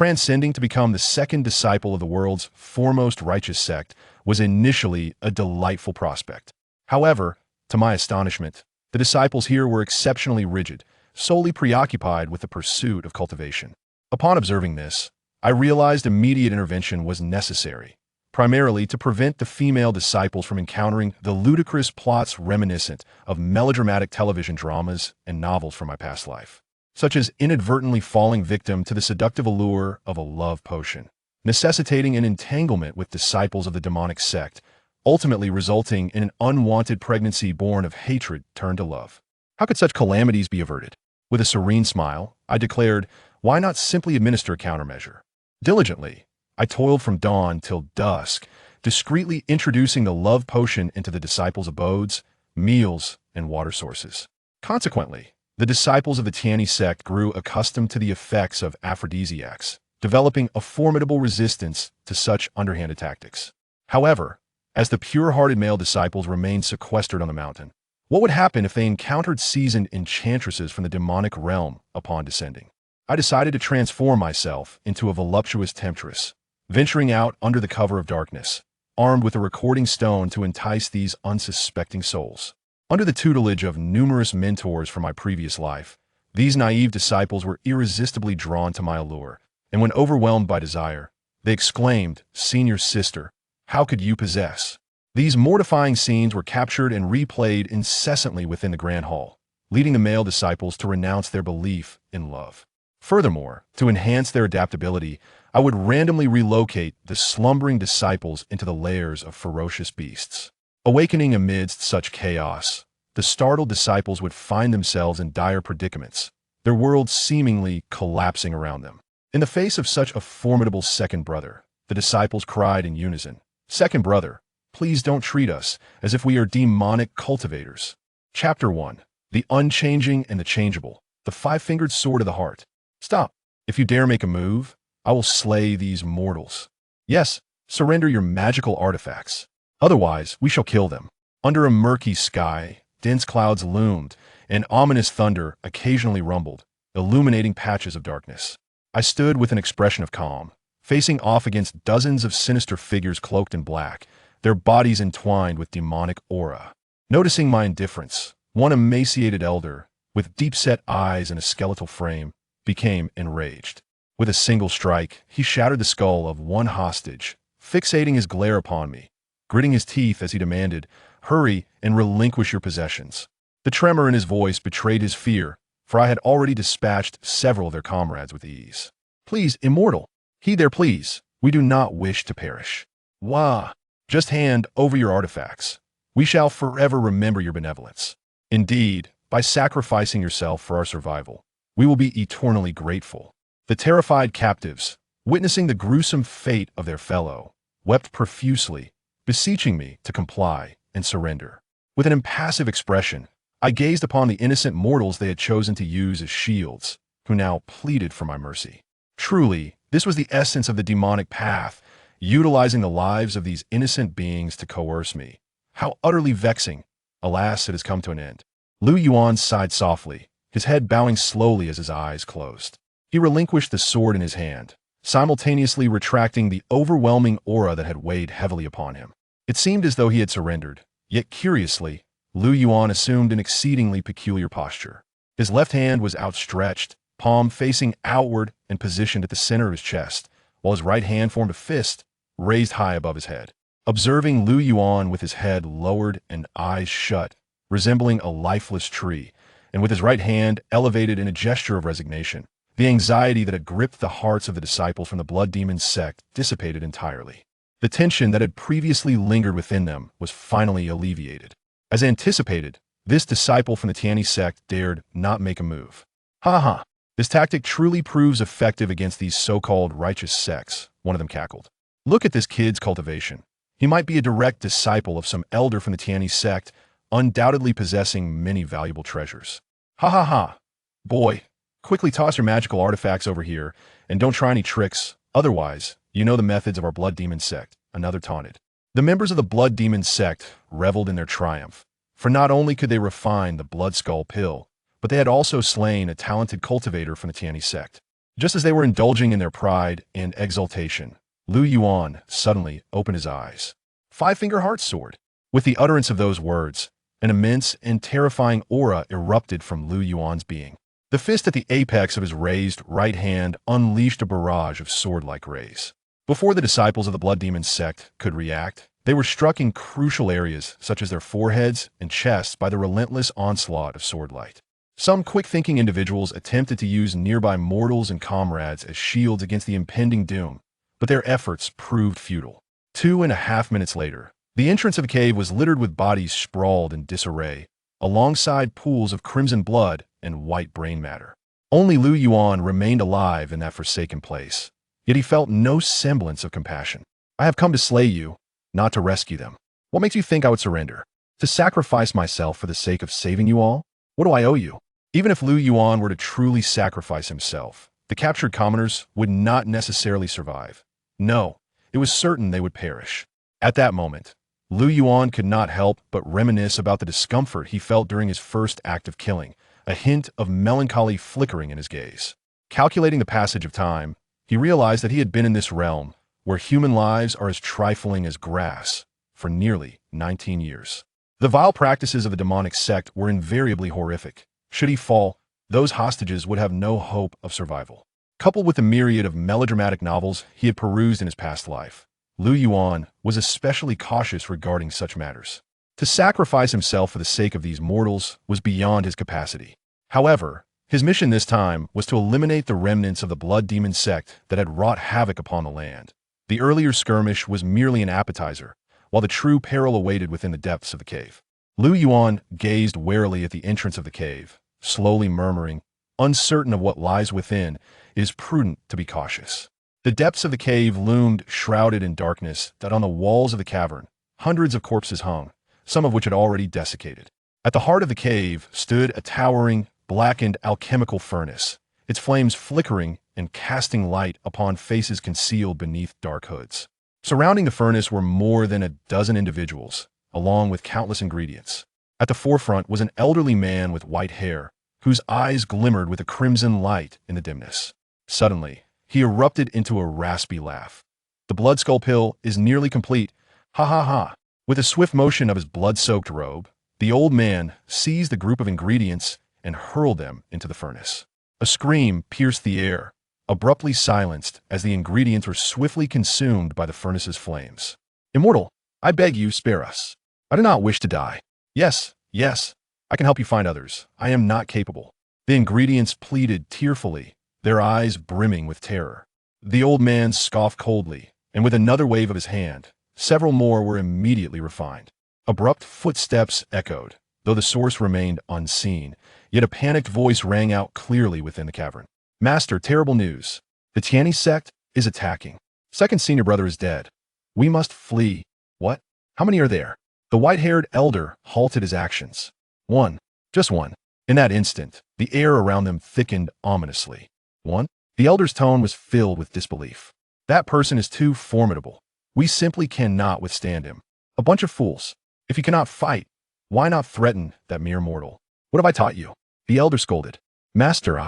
Transcending to become the second disciple of the world's foremost righteous sect was initially a delightful prospect. However, to my astonishment, the disciples here were exceptionally rigid, solely preoccupied with the pursuit of cultivation. Upon observing this, I realized immediate intervention was necessary, primarily to prevent the female disciples from encountering the ludicrous plots reminiscent of melodramatic television dramas and novels from my past life, such as inadvertently falling victim to the seductive allure of a love potion, necessitating an entanglement with disciples of the demonic sect, ultimately resulting in an unwanted pregnancy born of hatred turned to love. How could such calamities be averted? With a serene smile, I declared, why not simply administer a countermeasure? Diligently, I toiled from dawn till dusk, discreetly introducing the love potion into the disciples' abodes, meals, and water sources. Consequently, the disciples of the Tianyi Sect grew accustomed to the effects of aphrodisiacs, developing a formidable resistance to such underhanded tactics. However, as the pure-hearted male disciples remained sequestered on the mountain, what would happen if they encountered seasoned enchantresses from the demonic realm upon descending? I decided to transform myself into a voluptuous temptress, venturing out under the cover of darkness, armed with a recording stone to entice these unsuspecting souls. Under the tutelage of numerous mentors from my previous life, these naive disciples were irresistibly drawn to my allure, and when overwhelmed by desire, they exclaimed, "Senior sister, how could you possess?" These mortifying scenes were captured and replayed incessantly within the grand hall, leading the male disciples to renounce their belief in love. Furthermore, to enhance their adaptability, I would randomly relocate the slumbering disciples into the lairs of ferocious beasts. Awakening amidst such chaos, the startled disciples would find themselves in dire predicaments, their world seemingly collapsing around them. In the face of such a formidable second brother, the disciples cried in unison, "Second brother, please don't treat us as if we are demonic cultivators." Chapter 1. The Unchanging and the Changeable, the Five-Fingered Sword of the Heart. Stop. If you dare make a move, I will slay these mortals. Yes, surrender your magical artifacts. Otherwise, we shall kill them. Under a murky sky, dense clouds loomed, and ominous thunder occasionally rumbled, illuminating patches of darkness. I stood with an expression of calm, facing off against dozens of sinister figures cloaked in black, their bodies entwined with demonic aura. Noticing my indifference, one emaciated elder, with deep-set eyes and a skeletal frame, became enraged. With a single strike, he shattered the skull of one hostage, fixating his glare upon me, gritting his teeth as he demanded, "Hurry and relinquish your possessions." The tremor in his voice betrayed his fear, for I had already dispatched several of their comrades with ease. "Please, immortal, he there, please. We do not wish to perish. Wah! Just hand over your artifacts. We shall forever remember your benevolence. Indeed, by sacrificing yourself for our survival, we will be eternally grateful." The terrified captives, witnessing the gruesome fate of their fellow, wept profusely, beseeching me to comply and surrender. With an impassive expression, I gazed upon the innocent mortals they had chosen to use as shields, who now pleaded for my mercy. Truly, this was the essence of the demonic path, utilizing the lives of these innocent beings to coerce me. How utterly vexing! Alas, it has come to an end. Yuan sighed softly, his head bowing slowly as his eyes closed. He relinquished the sword in his hand, simultaneously retracting the overwhelming aura that had weighed heavily upon him. It seemed as though he had surrendered, yet curiously, Yuan assumed an exceedingly peculiar posture. His left hand was outstretched, palm facing outward and positioned at the center of his chest, while his right hand formed a fist, raised high above his head. Observing Yuan with his head lowered and eyes shut, resembling a lifeless tree, and with his right hand elevated in a gesture of resignation, the anxiety that had gripped the hearts of the disciples from the blood demon sect dissipated entirely. The tension that had previously lingered within them was finally alleviated. As anticipated, this disciple from the Tianyi sect dared not make a move. "Ha ha! This tactic truly proves effective against these so-called righteous sects," one of them cackled. "Look at this kid's cultivation. He might be a direct disciple of some elder from the Tianyi sect, undoubtedly possessing many valuable treasures. Ha ha ha! Boy, quickly toss your magical artifacts over here, and don't try any tricks, otherwise, you know the methods of our blood demon sect," another taunted. The members of the blood demon sect reveled in their triumph, for not only could they refine the blood skull pill, but they had also slain a talented cultivator from the Tianyi sect. Just as they were indulging in their pride and exultation, Lu Yuan suddenly opened his eyes. Five-finger heart sword. With the utterance of those words, an immense and terrifying aura erupted from Lu Yuan's being. The fist at the apex of his raised right hand unleashed a barrage of sword-like rays. Before the disciples of the Blood Demon sect could react, they were struck in crucial areas such as their foreheads and chests by the relentless onslaught of sword light. Some quick-thinking individuals attempted to use nearby mortals and comrades as shields against the impending doom, but their efforts proved futile. 2.5 minutes later, the entrance of the cave was littered with bodies sprawled in disarray, alongside pools of crimson blood and white brain matter. Only Lu Yuan remained alive in that forsaken place, yet he felt no semblance of compassion. I have come to slay you, not to rescue them. What makes you think I would surrender? To sacrifice myself for the sake of saving you all? What do I owe you? Even if Lu Yuan were to truly sacrifice himself, the captured commoners would not necessarily survive. No, it was certain they would perish. At that moment, Lu Yuan could not help but reminisce about the discomfort he felt during his first act of killing, a hint of melancholy flickering in his gaze. Calculating the passage of time, he realized that he had been in this realm, where human lives are as trifling as grass, for nearly 19 years. The vile practices of the demonic sect were invariably horrific. Should he fall, those hostages would have no hope of survival. Coupled with the myriad of melodramatic novels he had perused in his past life, Lu Yuan was especially cautious regarding such matters. To sacrifice himself for the sake of these mortals was beyond his capacity. However, his mission this time was to eliminate the remnants of the Blood Demon sect that had wrought havoc upon the land. The earlier skirmish was merely an appetizer, while the true peril awaited within the depths of the cave. Lu Yuan gazed warily at the entrance of the cave, slowly murmuring, uncertain of what lies within, it is prudent to be cautious. The depths of the cave loomed shrouded in darkness that on the walls of the cavern, hundreds of corpses hung, some of which had already desiccated. At the heart of the cave stood a towering, blackened alchemical furnace, its flames flickering and casting light upon faces concealed beneath dark hoods. Surrounding the furnace were more than a dozen individuals, along with countless ingredients. At the forefront was an elderly man with white hair, whose eyes glimmered with a crimson light in the dimness. Suddenly, he erupted into a raspy laugh. The blood skull pill is nearly complete. Ha ha ha. With a swift motion of his blood-soaked robe, the old man seized the group of ingredients and hurled them into the furnace. A scream pierced the air, abruptly silenced as the ingredients were swiftly consumed by the furnace's flames. Immortal, I beg you, spare us. I do not wish to die. Yes, yes, I can help you find others. I am not capable. The ingredients pleaded tearfully, their eyes brimming with terror. The old man scoffed coldly, and with another wave of his hand, several more were immediately refined. Abrupt footsteps echoed, though the source remained unseen, yet a panicked voice rang out clearly within the cavern. Master, terrible news. The Tianyi Sect is attacking. Second senior brother is dead. We must flee. What? How many are there? The white-haired elder halted his actions. One. Just one. In that instant, the air around them thickened ominously. One? The elder's tone was filled with disbelief. That person is too formidable. We simply cannot withstand him. A bunch of fools. If you cannot fight, why not threaten that mere mortal? What have I taught you? The elder scolded. Master,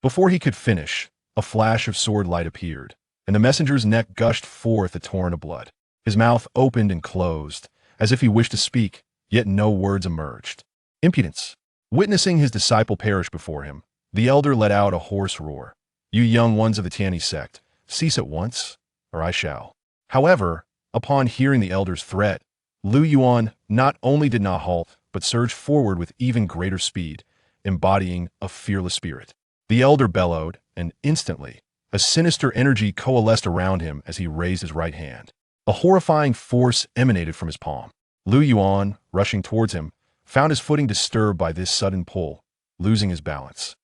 Before he could finish, a flash of sword light appeared, and the messenger's neck gushed forth a torrent of blood. His mouth opened and closed, as if he wished to speak, yet no words emerged. Impudence. Witnessing his disciple perish before him, the elder let out a hoarse roar. You young ones of the Tianyi Sect, cease at once, or I shall. However, upon hearing the elder's threat, Lu Yuan not only did not halt, but surged forward with even greater speed, embodying a fearless spirit. The elder bellowed, and instantly, a sinister energy coalesced around him as he raised his right hand. A horrifying force emanated from his palm. Lu Yuan, rushing towards him, found his footing disturbed by this sudden pull, losing his balance.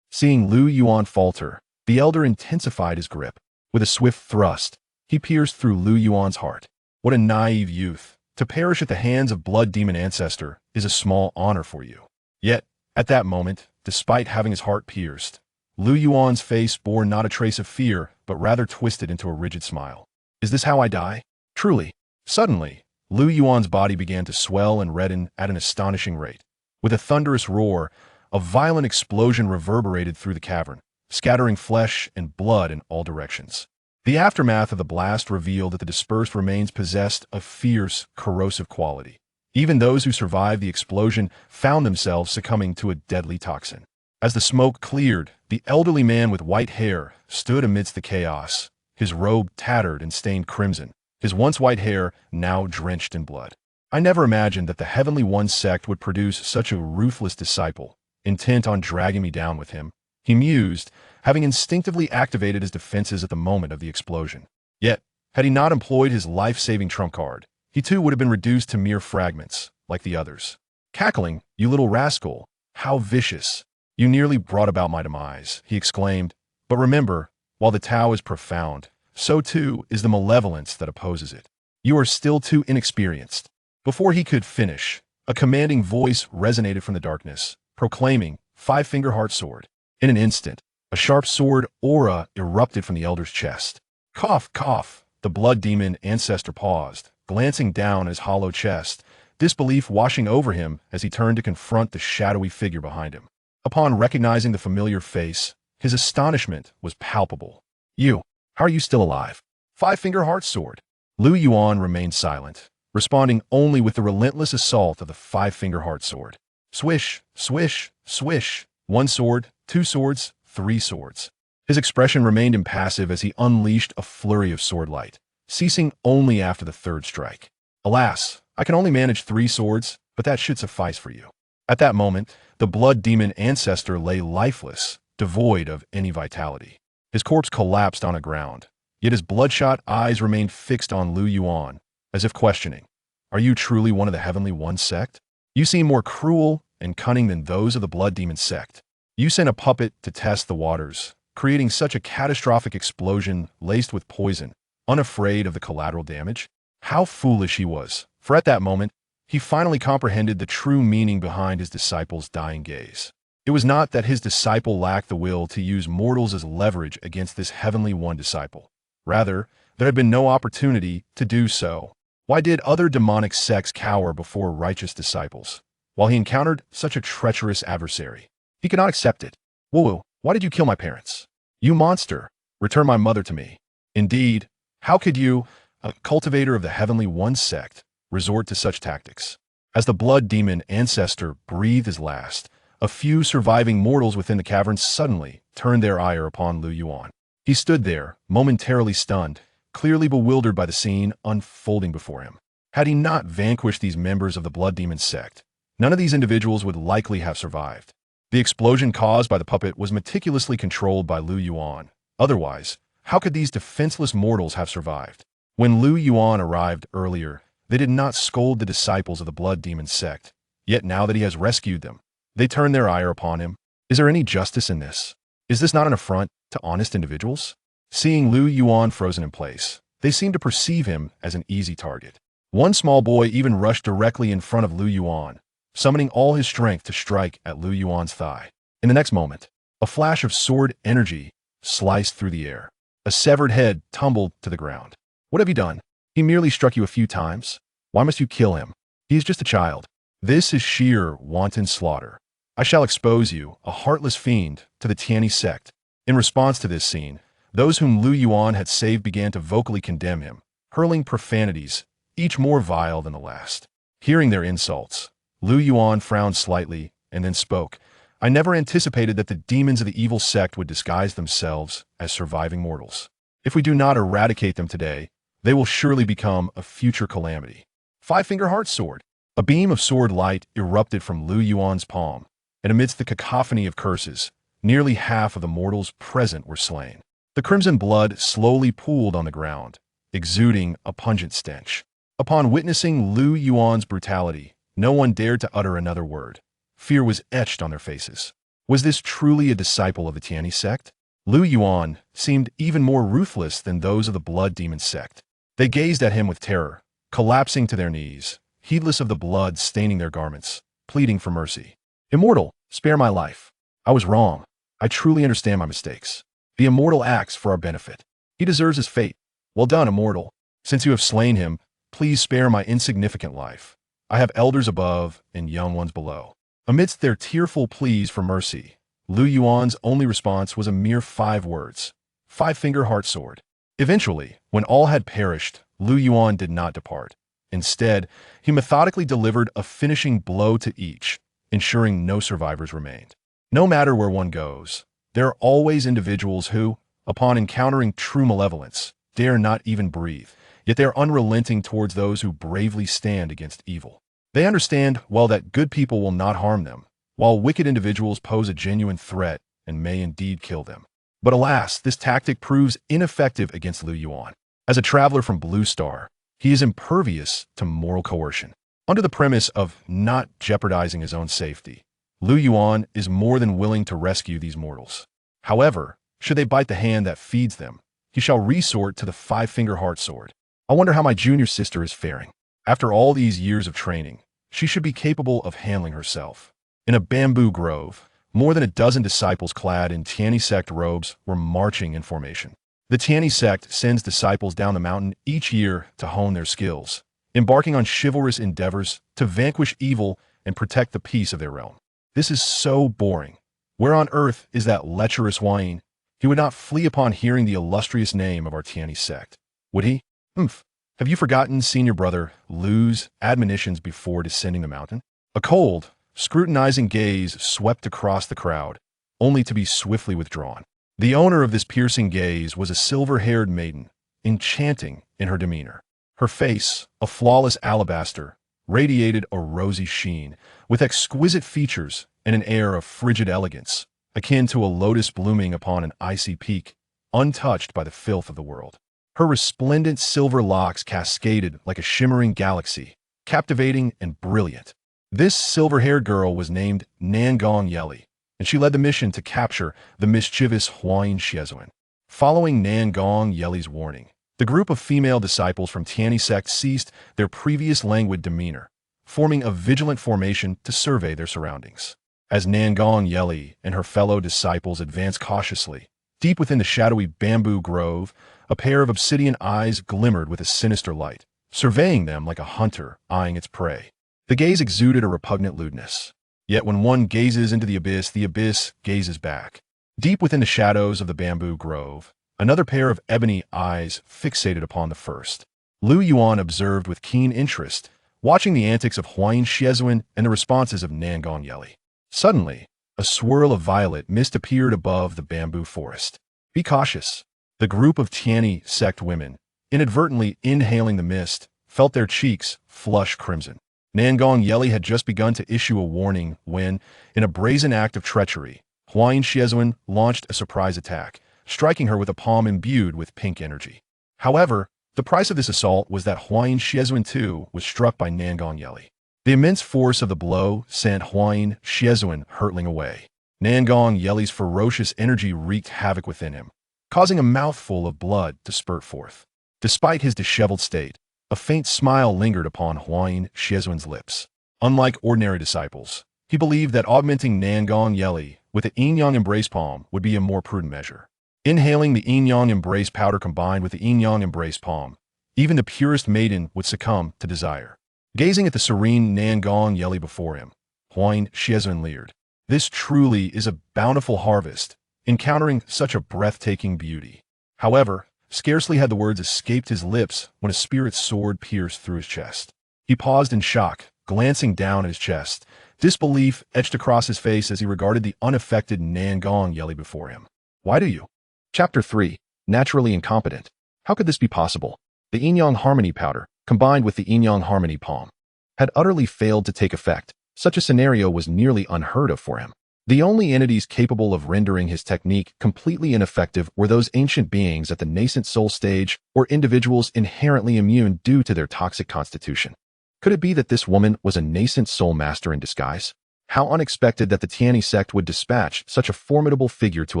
Seeing Lu Yuan falter, the elder intensified his grip. With a swift thrust, he pierced through Lu Yuan's heart. What a naive youth! To perish at the hands of blood demon ancestor is a small honor for you. Yet, at that moment, despite having his heart pierced, Lu Yuan's face bore not a trace of fear, but rather twisted into a rigid smile. Is this how I die? Truly. Suddenly, Lu Yuan's body began to swell and redden at an astonishing rate. With a thunderous roar, a violent explosion reverberated through the cavern, scattering flesh and blood in all directions. The aftermath of the blast revealed that the dispersed remains possessed a fierce, corrosive quality. Even those who survived the explosion found themselves succumbing to a deadly toxin. As the smoke cleared, the elderly man with white hair stood amidst the chaos, his robe tattered and stained crimson, his once white hair now drenched in blood. I never imagined that the Heavenly One sect would produce such a ruthless disciple, intent on dragging me down with him, he mused, having instinctively activated his defenses at the moment of the explosion. Yet, had he not employed his life-saving trump card, he too would have been reduced to mere fragments, like the others. Cackling, "You little rascal, how vicious! You nearly brought about my demise," he exclaimed. "But remember, while the Tao is profound, so too is the malevolence that opposes it. You are still too inexperienced." Before he could finish, a commanding voice resonated from the darkness, proclaiming, "Five-finger heart sword." In an instant, a sharp sword aura erupted from the elder's chest. Cough, cough, the blood demon ancestor paused, glancing down his hollow chest, disbelief washing over him as he turned to confront the shadowy figure behind him. Upon recognizing the familiar face, his astonishment was palpable. How are you still alive?" "Five-finger heart sword." Lu Yuan remained silent, responding only with the relentless assault of the five-finger heart sword. Swish, swish, swish. One sword, two swords, three swords. His expression remained impassive as he unleashed a flurry of sword light, ceasing only after the third strike. "Alas, I can only manage three swords, but that should suffice for you." At that moment, the blood demon ancestor lay lifeless, devoid of any vitality. His corpse collapsed on the ground, yet his bloodshot eyes remained fixed on Lu Yuan, as if questioning, "Are you truly one of the Heavenly One sect? You seem more cruel and cunning than those of the blood demon sect. You sent a puppet to test the waters, creating such a catastrophic explosion laced with poison, unafraid of the collateral damage." How foolish he was, for at that moment, he finally comprehended the true meaning behind his disciple's dying gaze. It was not that his disciple lacked the will to use mortals as leverage against this Heavenly One disciple. Rather, there had been no opportunity to do so. Why did other demonic sects cower before righteous disciples, while he encountered such a treacherous adversary? He could not accept it. "Woo, why did you kill my parents? You monster! Return my mother to me." Indeed, how could you, a cultivator of the Heavenly One sect, resort to such tactics? As the blood demon ancestor breathed his last, a few surviving mortals within the cavern suddenly turned their ire upon Lu Yuan. He stood there, momentarily stunned, clearly bewildered by the scene unfolding before him. Had he not vanquished these members of the blood demon sect, none of these individuals would likely have survived. The explosion caused by the puppet was meticulously controlled by Lu Yuan. Otherwise, how could these defenseless mortals have survived? When Lu Yuan arrived earlier, they did not scold the disciples of the blood demon sect. Yet now that he has rescued them, they turn their ire upon him. Is there any justice in this? Is this not an affront to honest individuals? Seeing Lu Yuan frozen in place, they seemed to perceive him as an easy target. One small boy even rushed directly in front of Lu Yuan, summoning all his strength to strike at Lu Yuan's thigh. In the next moment, a flash of sword energy sliced through the air. A severed head tumbled to the ground. "What have you done? He merely struck you a few times. Why must you kill him? He is just a child." "This is sheer wanton slaughter. I shall expose you, a heartless fiend, to the Tianyi Sect." In response to this scene, those whom Lu Yuan had saved began to vocally condemn him, hurling profanities, each more vile than the last. Hearing their insults, Lu Yuan frowned slightly and then spoke. "I never anticipated that the demons of the evil sect would disguise themselves as surviving mortals. If we do not eradicate them today, they will surely become a future calamity." Five-finger heart sword. A beam of sword light erupted from Lu Yuan's palm, and amidst the cacophony of curses, nearly half of the mortals present were slain. The crimson blood slowly pooled on the ground, exuding a pungent stench. Upon witnessing Lu Yuan's brutality, no one dared to utter another word. Fear was etched on their faces. Was this truly a disciple of the Tianyi Sect? Lu Yuan seemed even more ruthless than those of the blood demon sect. They gazed at him with terror, collapsing to their knees, heedless of the blood staining their garments, pleading for mercy. "Immortal, spare my life. I was wrong. I truly understand my mistakes. The immortal acts for our benefit. He deserves his fate. Well done, immortal. Since you have slain him, please spare my insignificant life. I have elders above and young ones below." Amidst their tearful pleas for mercy, Lu Yuan's only response was a mere 5 words. Five-finger heart sword. Eventually, when all had perished, Lu Yuan did not depart. Instead, he methodically delivered a finishing blow to each, ensuring no survivors remained. No matter where one goes, there are always individuals who, upon encountering true malevolence, dare not even breathe, yet they are unrelenting towards those who bravely stand against evil. They understand well that good people will not harm them, while wicked individuals pose a genuine threat and may indeed kill them. But alas, this tactic proves ineffective against Lu Yuan. As a traveler from Blue Star, he is impervious to moral coercion. Under the premise of not jeopardizing his own safety, Lu Yuan is more than willing to rescue these mortals. However, should they bite the hand that feeds them, he shall resort to the five-finger heart sword. I wonder how my junior sister is faring. After all these years of training, she should be capable of handling herself. In a bamboo grove, more than a dozen disciples clad in Tianyi Sect robes were marching in formation. The Tianyi Sect sends disciples down the mountain each year to hone their skills, embarking on chivalrous endeavors to vanquish evil and protect the peace of their realm. This is so boring. Where on earth is that lecherous Yuan? He would not flee upon hearing the illustrious name of our Tianyi Sect, would he? Have you forgotten senior brother Lu's admonitions before descending the mountain? A cold, scrutinizing gaze swept across the crowd, only to be swiftly withdrawn. The owner of this piercing gaze was a silver-haired maiden, enchanting in her demeanor. Her face, a flawless alabaster, radiated a rosy sheen, with exquisite features and an air of frigid elegance, akin to a lotus blooming upon an icy peak, untouched by the filth of the world. Her resplendent silver locks cascaded like a shimmering galaxy, captivating and brilliant. This silver-haired girl was named Nangong Yeli, and she led the mission to capture the mischievous Huan Shiezuan. Following Nangong Yeli's warning, the group of female disciples from Tianyi Sect ceased their previous languid demeanor, forming a vigilant formation to survey their surroundings. As Nangong Yeli and her fellow disciples advanced cautiously, deep within the shadowy bamboo grove, a pair of obsidian eyes glimmered with a sinister light, surveying them like a hunter eyeing its prey. The gaze exuded a repugnant lewdness. Yet when one gazes into the abyss gazes back. Deep within the shadows of the bamboo grove, another pair of ebony eyes fixated upon the first. Lu Yuan observed with keen interest, watching the antics of Huan Shiezuan and the responses of Nangong Yeli. Suddenly, a swirl of violet mist appeared above the bamboo forest. Be cautious. The group of Tianyi Sect women, inadvertently inhaling the mist, felt their cheeks flush crimson. Nangong Yeli had just begun to issue a warning when, in a brazen act of treachery, Huan Shiezuan launched a surprise attack, striking her with a palm imbued with pink energy. However, the price of this assault was that Huan Shiezuan too was struck by Nangong Yeli. The immense force of the blow sent Huan Shiezuan hurtling away. Nangong Yeli's ferocious energy wreaked havoc within him, causing a mouthful of blood to spurt forth. Despite his disheveled state, a faint smile lingered upon Huan Shiezuan's lips. Unlike ordinary disciples, he believed that augmenting Nangong Yeli with the Yin-Yang Embrace Palm would be a more prudent measure. Inhaling the Yin-Yang Embrace powder combined with the Yin-Yang Embrace Palm, even the purest maiden would succumb to desire. Gazing at the serene Nangong Yeli before him, Huan Shiezuan leered. This truly is a bountiful harvest, encountering such a breathtaking beauty. However, scarcely had the words escaped his lips when a spirit's sword pierced through his chest. He paused in shock, glancing down at his chest. Disbelief etched across his face as he regarded the unaffected Nangong Yeli before him. Why do you? Chapter 3. Naturally incompetent. How could this be possible? The Yin-Yang Harmony powder, combined with the Yin-Yang Harmony Palm, had utterly failed to take effect. Such a scenario was nearly unheard of for him. The only entities capable of rendering his technique completely ineffective were those ancient beings at the nascent soul stage or individuals inherently immune due to their toxic constitution. Could it be that this woman was a nascent soul master in disguise? How unexpected that the Tianyi Sect would dispatch such a formidable figure to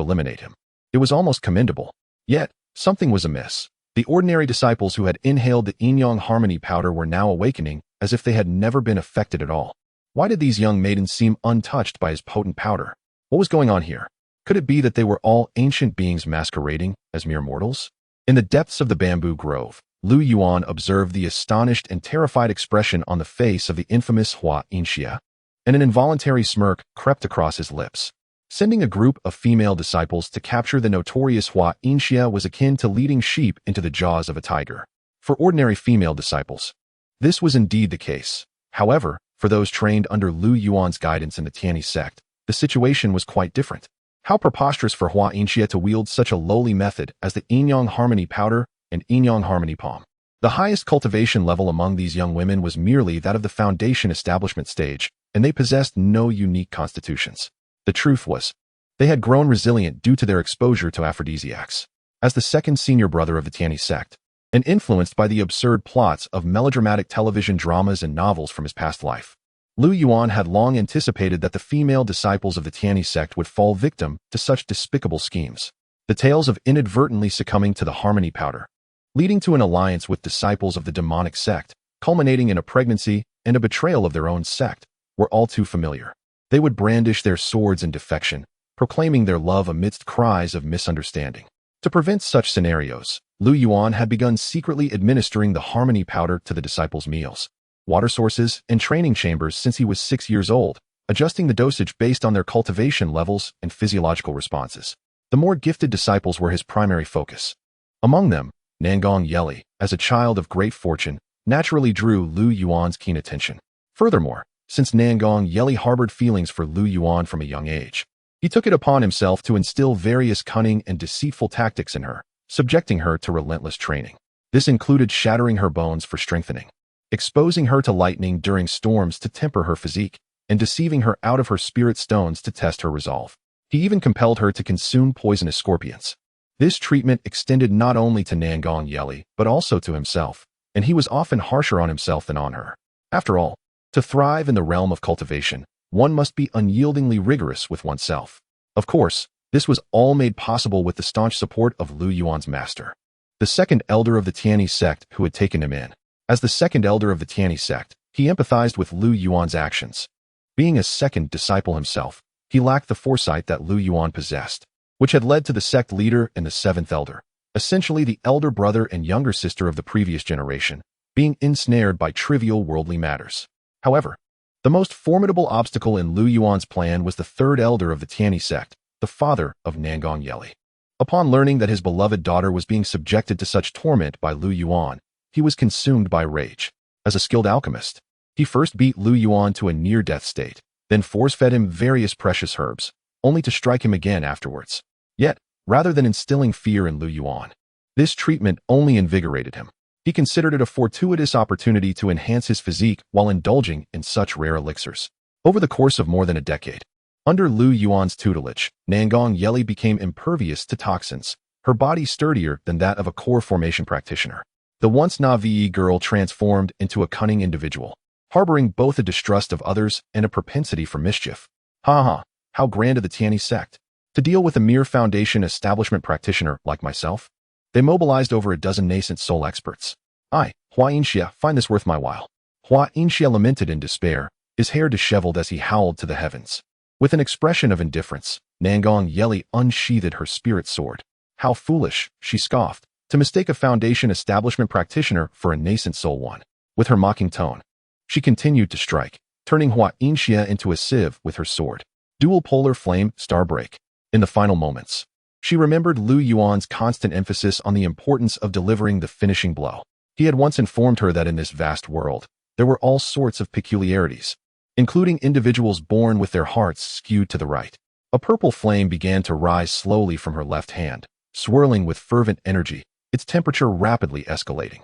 eliminate him. It was almost commendable. Yet, something was amiss. The ordinary disciples who had inhaled the Yin-Yang Harmony powder were now awakening as if they had never been affected at all. Why did these young maidens seem untouched by his potent powder? What was going on here? Could it be that they were all ancient beings masquerading as mere mortals? In the depths of the bamboo grove, Lu Yuan observed the astonished and terrified expression on the face of the infamous Huan Xie, and an involuntary smirk crept across his lips. Sending a group of female disciples to capture the notorious Hua Inxia was akin to leading sheep into the jaws of a tiger. For ordinary female disciples, this was indeed the case. However, for those trained under Lu Yuan's guidance in the Tianyi Sect, the situation was quite different. How preposterous for Hua Inxia to wield such a lowly method as the Yin-Yang Harmony Powder and Yin-Yang Harmony Palm. The highest cultivation level among these young women was merely that of the foundation establishment stage, and they possessed no unique constitutions. The truth was, they had grown resilient due to their exposure to aphrodisiacs. As the second senior brother of the Tianyi Sect, and influenced by the absurd plots of melodramatic television dramas and novels from his past life, Lu Yuan had long anticipated that the female disciples of the Tianyi Sect would fall victim to such despicable schemes. The tales of inadvertently succumbing to the harmony powder, leading to an alliance with disciples of the demonic sect, culminating in a pregnancy and a betrayal of their own sect, were all too familiar. They would brandish their swords in defection, proclaiming their love amidst cries of misunderstanding. To prevent such scenarios, Lu Yuan had begun secretly administering the harmony powder to the disciples' meals, water sources, and training chambers since he was 6 years old, adjusting the dosage based on their cultivation levels and physiological responses. The more gifted disciples were his primary focus. Among them, Nangong Yeli, as a child of great fortune, naturally drew Lu Yuan's keen attention. Furthermore, since Nangong Yeli harbored feelings for Lu Yuan from a young age, he took it upon himself to instill various cunning and deceitful tactics in her, subjecting her to relentless training. This included shattering her bones for strengthening, exposing her to lightning during storms to temper her physique, and deceiving her out of her spirit stones to test her resolve. He even compelled her to consume poisonous scorpions. This treatment extended not only to Nangong Yeli, but also to himself, and he was often harsher on himself than on her. After all, to thrive in the realm of cultivation, one must be unyieldingly rigorous with oneself. Of course, this was all made possible with the staunch support of Lu Yuan's master, the second elder of the Tianyi Sect who had taken him in. As the second elder of the Tianyi Sect, he empathized with Lu Yuan's actions. Being a second disciple himself, he lacked the foresight that Lu Yuan possessed, which had led to the sect leader and the seventh elder, essentially the elder brother and younger sister of the previous generation, being ensnared by trivial worldly matters. However, the most formidable obstacle in Lu Yuan's plan was the third elder of the Tianyi Sect, the father of Nangong Yeli. Upon learning that his beloved daughter was being subjected to such torment by Lu Yuan, he was consumed by rage. As a skilled alchemist, he first beat Lu Yuan to a near-death state, then force-fed him various precious herbs, only to strike him again afterwards. Yet, rather than instilling fear in Lu Yuan, this treatment only invigorated him. He considered it a fortuitous opportunity to enhance his physique while indulging in such rare elixirs. Over the course of more than a decade, under Lu Yuan's tutelage, Nangong Yeli became impervious to toxins, her body sturdier than that of a core formation practitioner. The once naive girl transformed into a cunning individual, harboring both a distrust of others and a propensity for mischief. How grand of the Tianyi Sect to deal with a mere foundation establishment practitioner like myself. They mobilized over a dozen nascent soul experts. I, Hua Inxia, find this worth my while. Hua Inxia lamented in despair, his hair disheveled as he howled to the heavens. With an expression of indifference, Nangong Yeli unsheathed her spirit sword. How foolish, she scoffed, to mistake a foundation establishment practitioner for a nascent soul one. With her mocking tone, she continued to strike, turning Hua Inxia into a sieve with her sword. Dual polar flame, star break. In the final moments, she remembered Lu Yuan's constant emphasis on the importance of delivering the finishing blow. He had once informed her that in this vast world, there were all sorts of peculiarities, including individuals born with their hearts skewed to the right. A purple flame began to rise slowly from her left hand, swirling with fervent energy, its temperature rapidly escalating.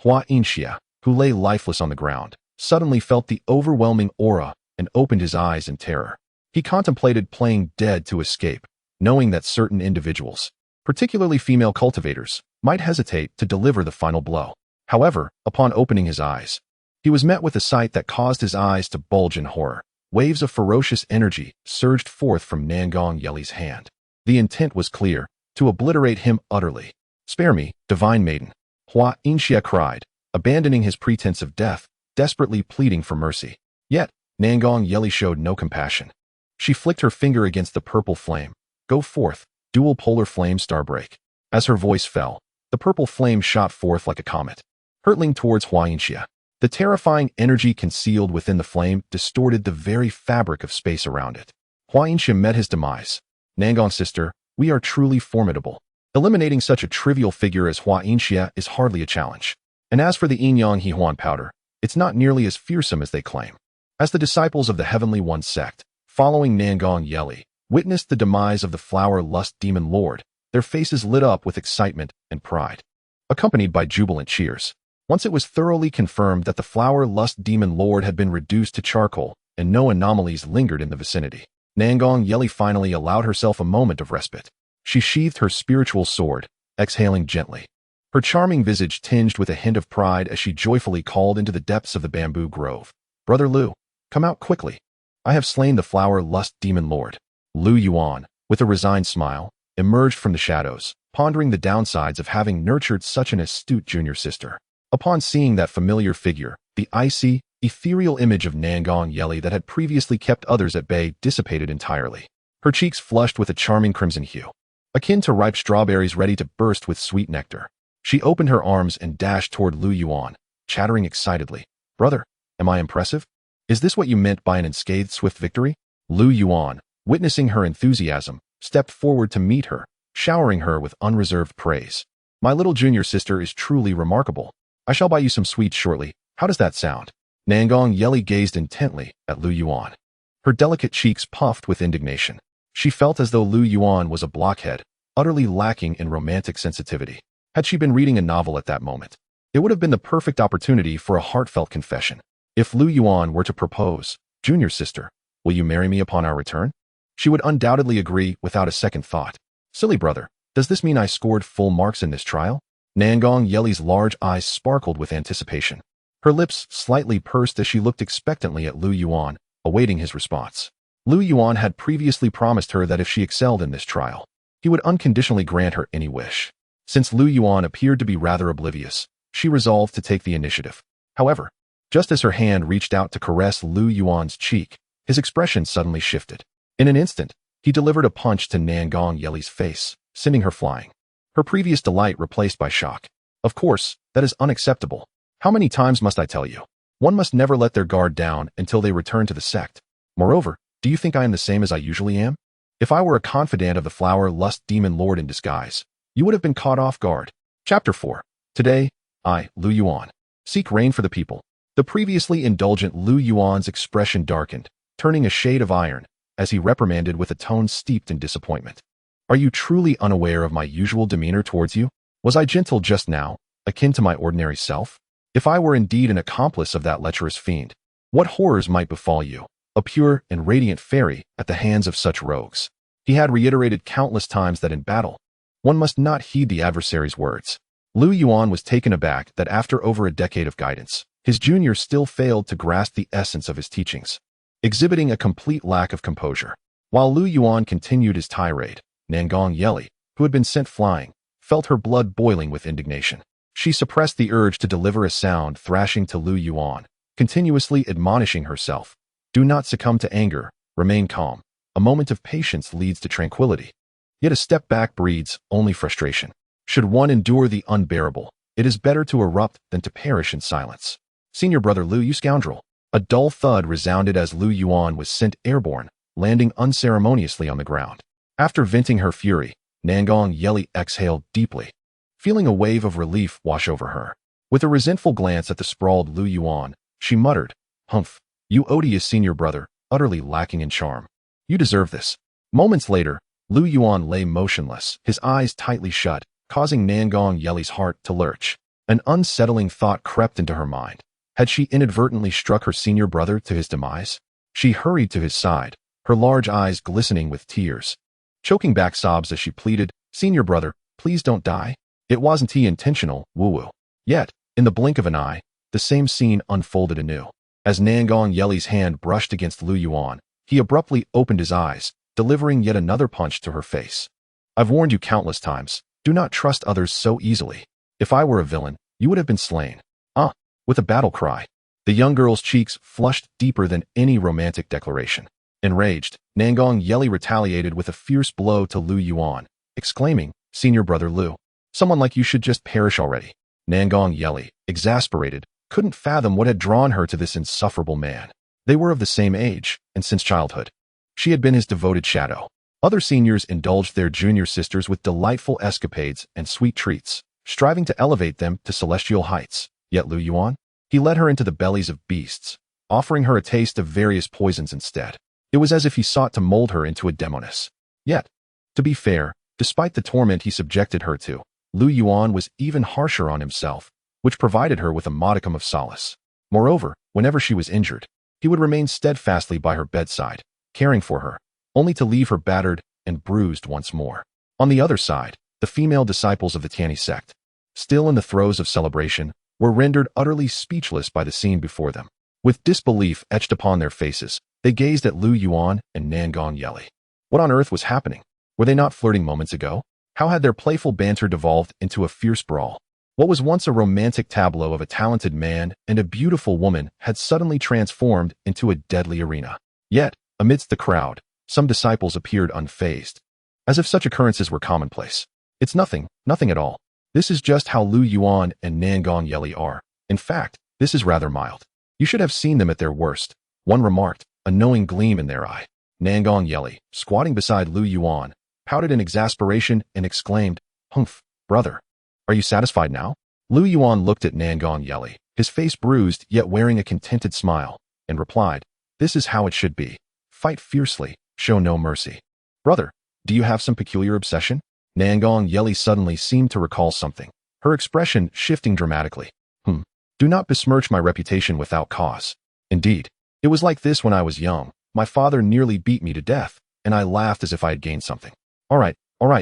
Hua Inxia, who lay lifeless on the ground, suddenly felt the overwhelming aura and opened his eyes in terror. He contemplated playing dead to escape, knowing that certain individuals, particularly female cultivators, might hesitate to deliver the final blow. However, upon opening his eyes, he was met with a sight that caused his eyes to bulge in horror. Waves of ferocious energy surged forth from Nangong Yeli's hand. The intent was clear, to obliterate him utterly. "Spare me, divine maiden," Hua Inxia cried, abandoning his pretense of death, desperately pleading for mercy. Yet, Nangong Yeli showed no compassion. She flicked her finger against the purple flame. "Go forth, dual polar flame starbreak." As her voice fell, the purple flame shot forth like a comet, hurtling towards Hua Inxia. The terrifying energy concealed within the flame distorted the very fabric of space around it. Hua Yinxia met his demise. Nangong sister, we are truly formidable. Eliminating such a trivial figure as Hua Yinxia is hardly a challenge. And as for the Yin-Yang He-Huan powder, it's not nearly as fearsome as they claim. As the disciples of the Heavenly One sect, following Nangong Yeli, witnessed the demise of the flower lust demon lord, their faces lit up with excitement and pride, accompanied by jubilant cheers. Once it was thoroughly confirmed that the flower lust demon lord had been reduced to charcoal and no anomalies lingered in the vicinity, Nangong Yeli finally allowed herself a moment of respite. She sheathed her spiritual sword, exhaling gently. Her charming visage tinged with a hint of pride as she joyfully called into the depths of the bamboo grove. Brother Lu, come out quickly. I have slain the flower lust demon lord. Lu Yuan, with a resigned smile, emerged from the shadows, pondering the downsides of having nurtured such an astute junior sister. Upon seeing that familiar figure, the icy, ethereal image of Nangong Yeli that had previously kept others at bay dissipated entirely. Her cheeks flushed with a charming crimson hue, akin to ripe strawberries ready to burst with sweet nectar. She opened her arms and dashed toward Lu Yuan, chattering excitedly. Brother, am I impressive? Is this what you meant by an unscathed swift victory? Lu Yuan, witnessing her enthusiasm, stepped forward to meet her, showering her with unreserved praise. My little junior sister is truly remarkable. I shall buy you some sweets shortly. How does that sound? Nangong Yeli gazed intently at Lu Yuan. Her delicate cheeks puffed with indignation. She felt as though Lu Yuan was a blockhead, utterly lacking in romantic sensitivity. Had she been reading a novel at that moment, it would have been the perfect opportunity for a heartfelt confession. If Lu Yuan were to propose, "Junior sister, will you marry me upon our return?" She would undoubtedly agree without a second thought. Silly brother, does this mean I scored full marks in this trial? Nangong Yeli's large eyes sparkled with anticipation. Her lips slightly pursed as she looked expectantly at Lu Yuan, awaiting his response. Lu Yuan had previously promised her that if she excelled in this trial, he would unconditionally grant her any wish. Since Lu Yuan appeared to be rather oblivious, she resolved to take the initiative. However, just as her hand reached out to caress Lu Yuan's cheek, his expression suddenly shifted. In an instant, he delivered a punch to Nangong Yeli's face, sending her flying. Her previous delight replaced by shock. Of course, that is unacceptable. How many times must I tell you? One must never let their guard down until they return to the sect. Moreover, do you think I am the same as I usually am? If I were a confidant of the flower lust demon lord in disguise, you would have been caught off guard. Chapter 4. Today, I, Lu Yuan, seek reign for the people. The previously indulgent Lu Yuan's expression darkened, turning a shade of iron, as he reprimanded with a tone steeped in disappointment. Are you truly unaware of my usual demeanor towards you? Was I gentle just now, akin to my ordinary self? If I were indeed an accomplice of that lecherous fiend, what horrors might befall you, a pure and radiant fairy, at the hands of such rogues? He had reiterated countless times that in battle, one must not heed the adversary's words. Lu Yuan was taken aback that after over a decade of guidance, his junior still failed to grasp the essence of his teachings, exhibiting a complete lack of composure. While Lu Yuan continued his tirade, Nangong Yeli, who had been sent flying, felt her blood boiling with indignation. She suppressed the urge to deliver a sound thrashing to Lu Yuan, continuously admonishing herself. Do not succumb to anger, remain calm. A moment of patience leads to tranquility. Yet a step back breeds only frustration. Should one endure the unbearable, it is better to erupt than to perish in silence. Senior brother Lu, you scoundrel. A dull thud resounded as Lu Yuan was sent airborne, landing unceremoniously on the ground. After venting her fury, Nangong Yeli exhaled deeply, feeling a wave of relief wash over her. With a resentful glance at the sprawled Lu Yuan, she muttered, "Humph, you odious senior brother, utterly lacking in charm. You deserve this." Moments later, Lu Yuan lay motionless, his eyes tightly shut, causing Nangong Yeli's heart to lurch. An unsettling thought crept into her mind. Had she inadvertently struck her senior brother to his demise? She hurried to his side, her large eyes glistening with tears, choking back sobs as she pleaded, "Senior brother, please don't die." It wasn't intentional, woo-woo. Yet, in the blink of an eye, the same scene unfolded anew. As Nangong Yeli's hand brushed against Lu Yuan, he abruptly opened his eyes, delivering yet another punch to her face. I've warned you countless times, do not trust others so easily. If I were a villain, you would have been slain. With a battle cry, the young girl's cheeks flushed deeper than any romantic declaration. Enraged, Nangong Yeli retaliated with a fierce blow to Lu Yuan, exclaiming, "Senior brother Lu, someone like you should just perish already." Nangong Yeli, exasperated, couldn't fathom what had drawn her to this insufferable man. They were of the same age, and since childhood, She had been his devoted shadow. Other seniors indulged their junior sisters with delightful escapades and sweet treats, striving to elevate them to celestial heights. Yet Lu Yuan? He led her into the bellies of beasts, offering her a taste of various poisons instead. It was as if he sought to mold her into a demoness. Yet, to be fair, despite the torment he subjected her to, Lu Yuan was even harsher on himself, which provided her with a modicum of solace. Moreover, whenever she was injured, he would remain steadfastly by her bedside, caring for her, only to leave her battered and bruised once more. On the other side, the female disciples of the Tianyi Sect, still in the throes of celebration, were rendered utterly speechless by the scene before them. With disbelief etched upon their faces, they gazed at Lu Yuan and Nangong Yeli. What on earth was happening? Were they not flirting moments ago? How had their playful banter devolved into a fierce brawl? What was once a romantic tableau of a talented man and a beautiful woman had suddenly transformed into a deadly arena. Yet, amidst the crowd, some disciples appeared unfazed, as if such occurrences were commonplace. It's nothing at all. This is just how Lu Yuan and Nangong Yeli are. In fact, this is rather mild. You should have seen them at their worst, one remarked, a knowing gleam in their eye. Nangong Yeli, squatting beside Lu Yuan, pouted in exasperation and exclaimed, "Humph, brother. Are you satisfied now?" Lu Yuan looked at Nangong Yeli, his face bruised yet wearing a contented smile, and replied, "This is how it should be. Fight fiercely, show no mercy." "Brother, do you have some peculiar obsession?" Nangong Yeli suddenly seemed to recall something, her expression shifting dramatically. Do not besmirch my reputation without cause. Indeed, it was like this when I was young. My father nearly beat me to death, and I laughed as if I had gained something. All right,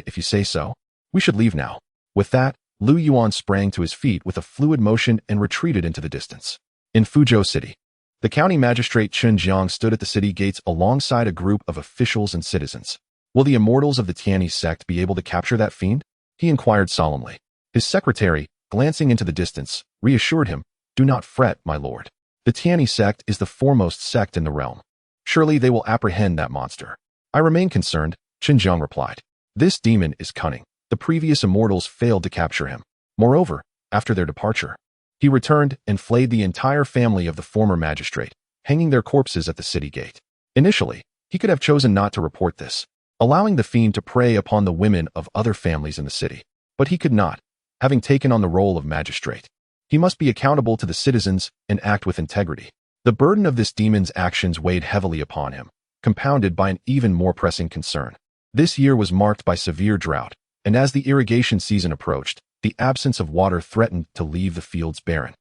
if you say so. We should leave now." With that, Lu Yuan sprang to his feet with a fluid motion and retreated into the distance. In Fuzhou City, the county magistrate Chen Jiang stood at the city gates alongside a group of officials and citizens. "Will the immortals of the Tianyi Sect be able to capture that fiend?" he inquired solemnly. His secretary, glancing into the distance, reassured him, "Do not fret, my lord. The Tianyi Sect is the foremost sect in the realm. Surely they will apprehend that monster." "I remain concerned," Chen Jiang replied. "This demon is cunning. The previous immortals failed to capture him. Moreover, after their departure, he returned and flayed the entire family of the former magistrate, hanging their corpses at the city gate. Initially, he could have chosen not to report this, allowing the fiend to prey upon the women of other families in the city. But he could not, having taken on the role of magistrate. He must be accountable to the citizens and act with integrity. The burden of this demon's actions weighed heavily upon him, compounded by an even more pressing concern. This year was marked by severe drought, and as the irrigation season approached, the absence of water threatened to leave the fields barren,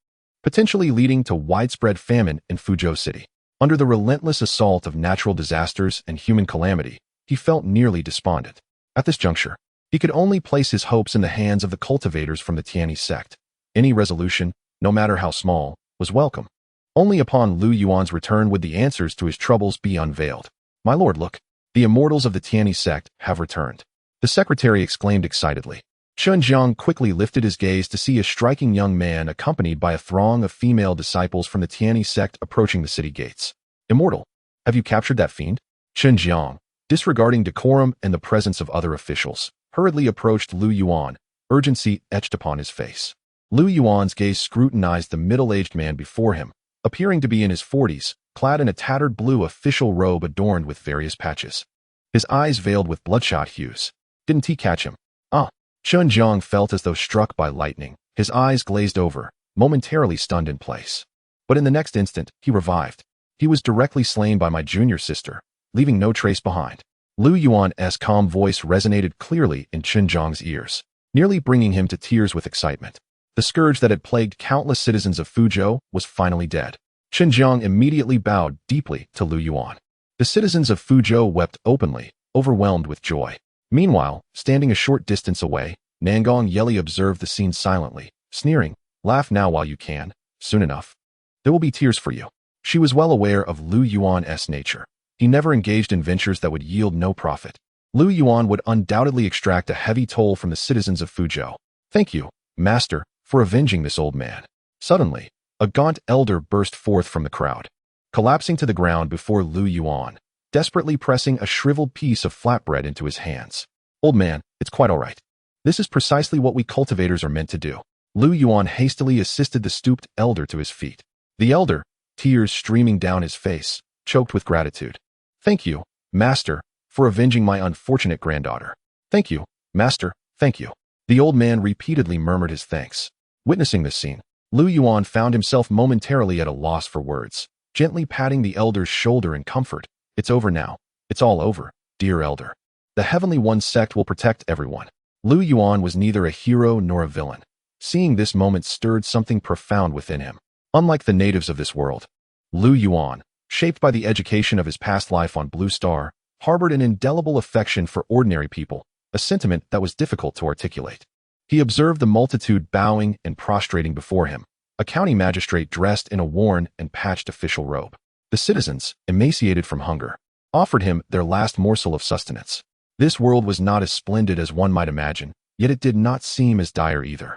potentially leading to widespread famine in Fuzhou City. Under the relentless assault of natural disasters and human calamity, he felt nearly despondent. At this juncture, he could only place his hopes in the hands of the cultivators from the Tianyi Sect. Any resolution, no matter how small, was welcome. Only upon Lu Yuan's return would the answers to his troubles be unveiled. "My lord, look. The immortals of the Tianyi Sect have returned," the secretary exclaimed excitedly. Chen Jiang quickly lifted his gaze to see a striking young man accompanied by a throng of female disciples from the Tianyi Sect approaching the city gates. "Immortal, have you captured that fiend?" Chen Jiang, disregarding decorum and the presence of other officials, hurriedly approached Lu Yuan, urgency etched upon his face. Lu Yuan's gaze scrutinized the middle-aged man before him, appearing to be in his 40s, clad in a tattered blue official robe adorned with various patches. His eyes veiled with bloodshot hues. Didn't he catch him? Ah! Chen Jiang felt as though struck by lightning. His eyes glazed over, momentarily stunned in place. But in the next instant, he revived. He was directly slain by my junior sister, leaving no trace behind. Lu Yuan's calm voice resonated clearly in Chen Jiang's ears, nearly bringing him to tears with excitement. The scourge that had plagued countless citizens of Fuzhou was finally dead. Chen Jiang immediately bowed deeply to Lu Yuan. The citizens of Fuzhou wept openly, overwhelmed with joy. Meanwhile, standing a short distance away, Nangong Yeli observed the scene silently, sneering, "Laugh now while you can. Soon enough, there will be tears for you." She was well aware of Lu Yuan's nature. He never engaged in ventures that would yield no profit. Lu Yuan would undoubtedly extract a heavy toll from the citizens of Fuzhou. "Thank you, master, for avenging this old man." Suddenly, a gaunt elder burst forth from the crowd, collapsing to the ground before Lu Yuan, desperately pressing a shriveled piece of flatbread into his hands. "Old man, it's quite all right. This is precisely what we cultivators are meant to do." Lu Yuan hastily assisted the stooped elder to his feet. The elder, tears streaming down his face, choked with gratitude. "Thank you, "Master, for avenging my unfortunate granddaughter." "Thank you, Master, thank you." The old man repeatedly murmured his thanks. Witnessing this scene, Lu Yuan found himself momentarily at a loss for words, gently patting the elder's shoulder in comfort. "It's over now. It's all over, dear elder. The Heavenly One sect will protect everyone." Lu Yuan was neither a hero nor a villain. Seeing this moment stirred something profound within him. Unlike the natives of this world, Lu Yuan, shaped by the education of his past life on Blue Star, harbored an indelible affection for ordinary people, a sentiment that was difficult to articulate. He observed the multitude bowing and prostrating before him, a county magistrate dressed in a worn and patched official robe. The citizens, emaciated from hunger, offered him their last morsel of sustenance. This world was not as splendid as one might imagine, yet it did not seem as dire either.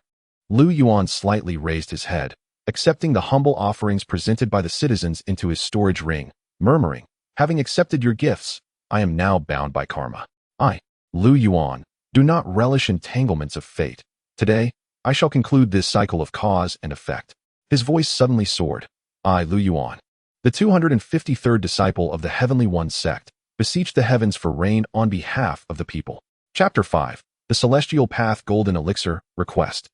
Lu Yuan slightly raised his head, accepting the humble offerings presented by the citizens into his storage ring, murmuring, "Having accepted your gifts, I am now bound by karma. I, Lu Yuan, do not relish entanglements of fate. Today, I shall conclude this cycle of cause and effect." His voice suddenly soared. "I, Lu Yuan, the 253rd disciple of the Heavenly One sect, beseech the heavens for rain on behalf of the people." Chapter 5. The Celestial Path Golden Elixir Request.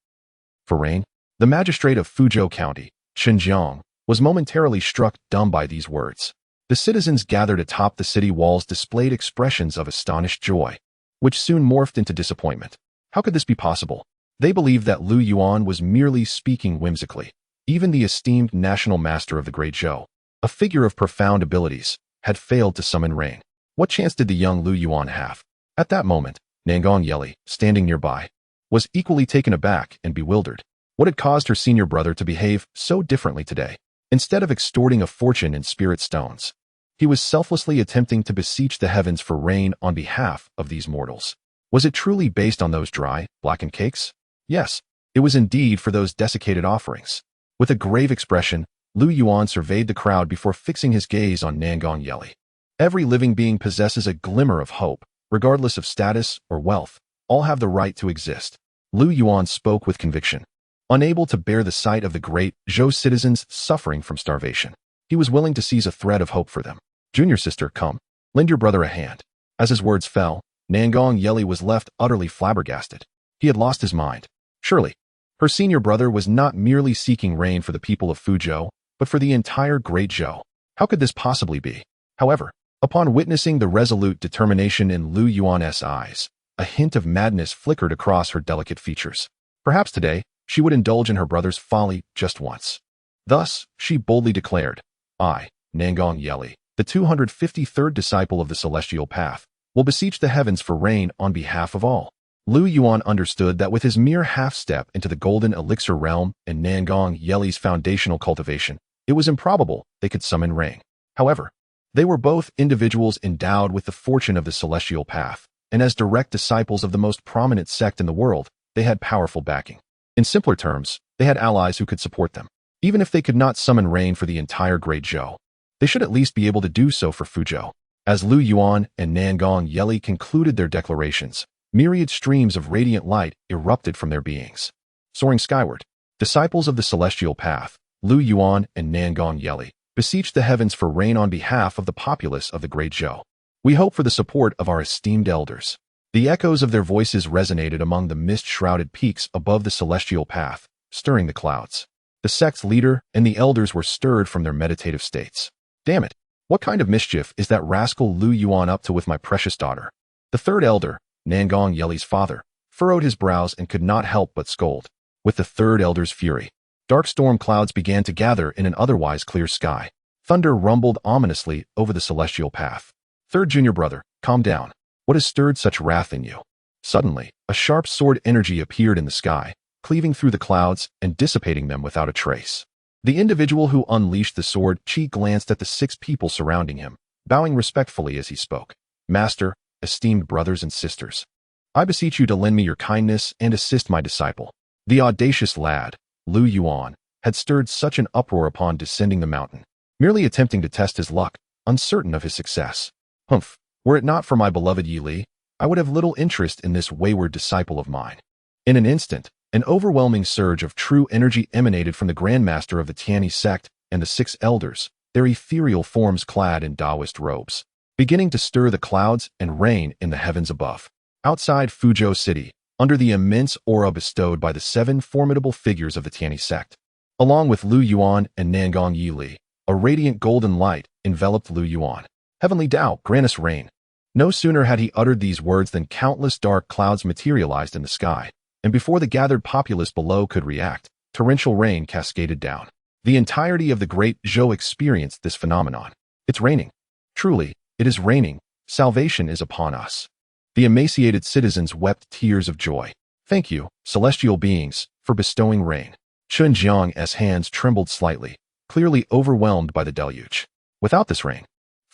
For rain? The magistrate of Fuzhou County, Xinjiang, was momentarily struck dumb by these words. The citizens gathered atop the city walls displayed expressions of astonished joy, which soon morphed into disappointment. How could this be possible? They believed that Lu Yuan was merely speaking whimsically. Even the esteemed national master of the Great Zhou, a figure of profound abilities, had failed to summon rain. What chance did the young Lu Yuan have? At that moment, Nangong Yeli, standing nearby, was equally taken aback and bewildered. What had caused her senior brother to behave so differently today? Instead of extorting a fortune in spirit stones, he was selflessly attempting to beseech the heavens for rain on behalf of these mortals. Was it truly based on those dry, blackened cakes? Yes, it was indeed for those desiccated offerings. With a grave expression, Lu Yuan surveyed the crowd before fixing his gaze on Nangong Yeli. Every living being possesses a glimmer of hope, regardless of status or wealth. All have the right to exist. Lu Yuan spoke with conviction. Unable to bear the sight of the great Zhou citizens suffering from starvation, he was willing to seize a thread of hope for them. "Junior sister, come. Lend your brother a hand." As his words fell, Nangong Yeli was left utterly flabbergasted. He had lost his mind. Surely, her senior brother was not merely seeking rain for the people of Fuzhou, but for the entire Great Zhou. How could this possibly be? However, upon witnessing the resolute determination in Lu Yuan's eyes, a hint of madness flickered across her delicate features. Perhaps today, she would indulge in her brother's folly just once. Thus, she boldly declared, "I, Nangong Yeli, the 253rd disciple of the Celestial Path, will beseech the heavens for rain on behalf of all." Lu Yuan understood that with his mere half-step into the golden elixir realm and Nangong Yeli's foundational cultivation, it was improbable they could summon rain. However, they were both individuals endowed with the fortune of the Celestial Path, and as direct disciples of the most prominent sect in the world, they had powerful backing. In simpler terms, they had allies who could support them. Even if they could not summon rain for the entire Great Zhou, they should at least be able to do so for Fuzhou. As Lu Yuan and Nangong Yeli concluded their declarations, myriad streams of radiant light erupted from their beings. Soaring skyward, disciples of the Celestial Path, Lu Yuan and Nangong Yeli, beseeched the heavens for rain on behalf of the populace of the Great Zhou. "We hope for the support of our esteemed elders." The echoes of their voices resonated among the mist-shrouded peaks above the Celestial Path, stirring the clouds. The sect's leader and the elders were stirred from their meditative states. "Damn it! What kind of mischief is that rascal Lu Yuan up to with my precious daughter?" The third elder, Nangong Yeli's father, furrowed his brows and could not help but scold. With the third elder's fury, dark storm clouds began to gather in an otherwise clear sky. Thunder rumbled ominously over the Celestial Path. "Third junior brother, calm down. What has stirred such wrath in you?" Suddenly, a sharp sword energy appeared in the sky, cleaving through the clouds and dissipating them without a trace. The individual who unleashed the sword glanced at the 6 people surrounding him, bowing respectfully as he spoke. "Master, esteemed brothers and sisters, I beseech you to lend me your kindness and assist my disciple." The audacious lad, Lu Yuan, had stirred such an uproar upon descending the mountain, merely attempting to test his luck, uncertain of his success. Humph, were it not for my beloved Yi Li, I would have little interest in this wayward disciple of mine. In an instant, an overwhelming surge of true energy emanated from the Grandmaster of the Tianyi Sect and the 6 elders, their ethereal forms clad in Taoist robes. beginning to stir the clouds and rain in the heavens above. Outside Fuzhou City, under the immense aura bestowed by the 7 formidable figures of the Tianyi Sect, along with Lu Yuan and Nangong Yili, a radiant golden light enveloped Lu Yuan. Heavenly Tao, grant us rain. No sooner had he uttered these words than countless dark clouds materialized in the sky, and before the gathered populace below could react, torrential rain cascaded down. The entirety of the Great Zhou experienced this phenomenon. It's raining. Truly, it is raining. Salvation is upon us. The emaciated citizens wept tears of joy. Thank you, celestial beings, for bestowing rain. Chun Jiang's hands trembled slightly, clearly overwhelmed by the deluge. Without this rain,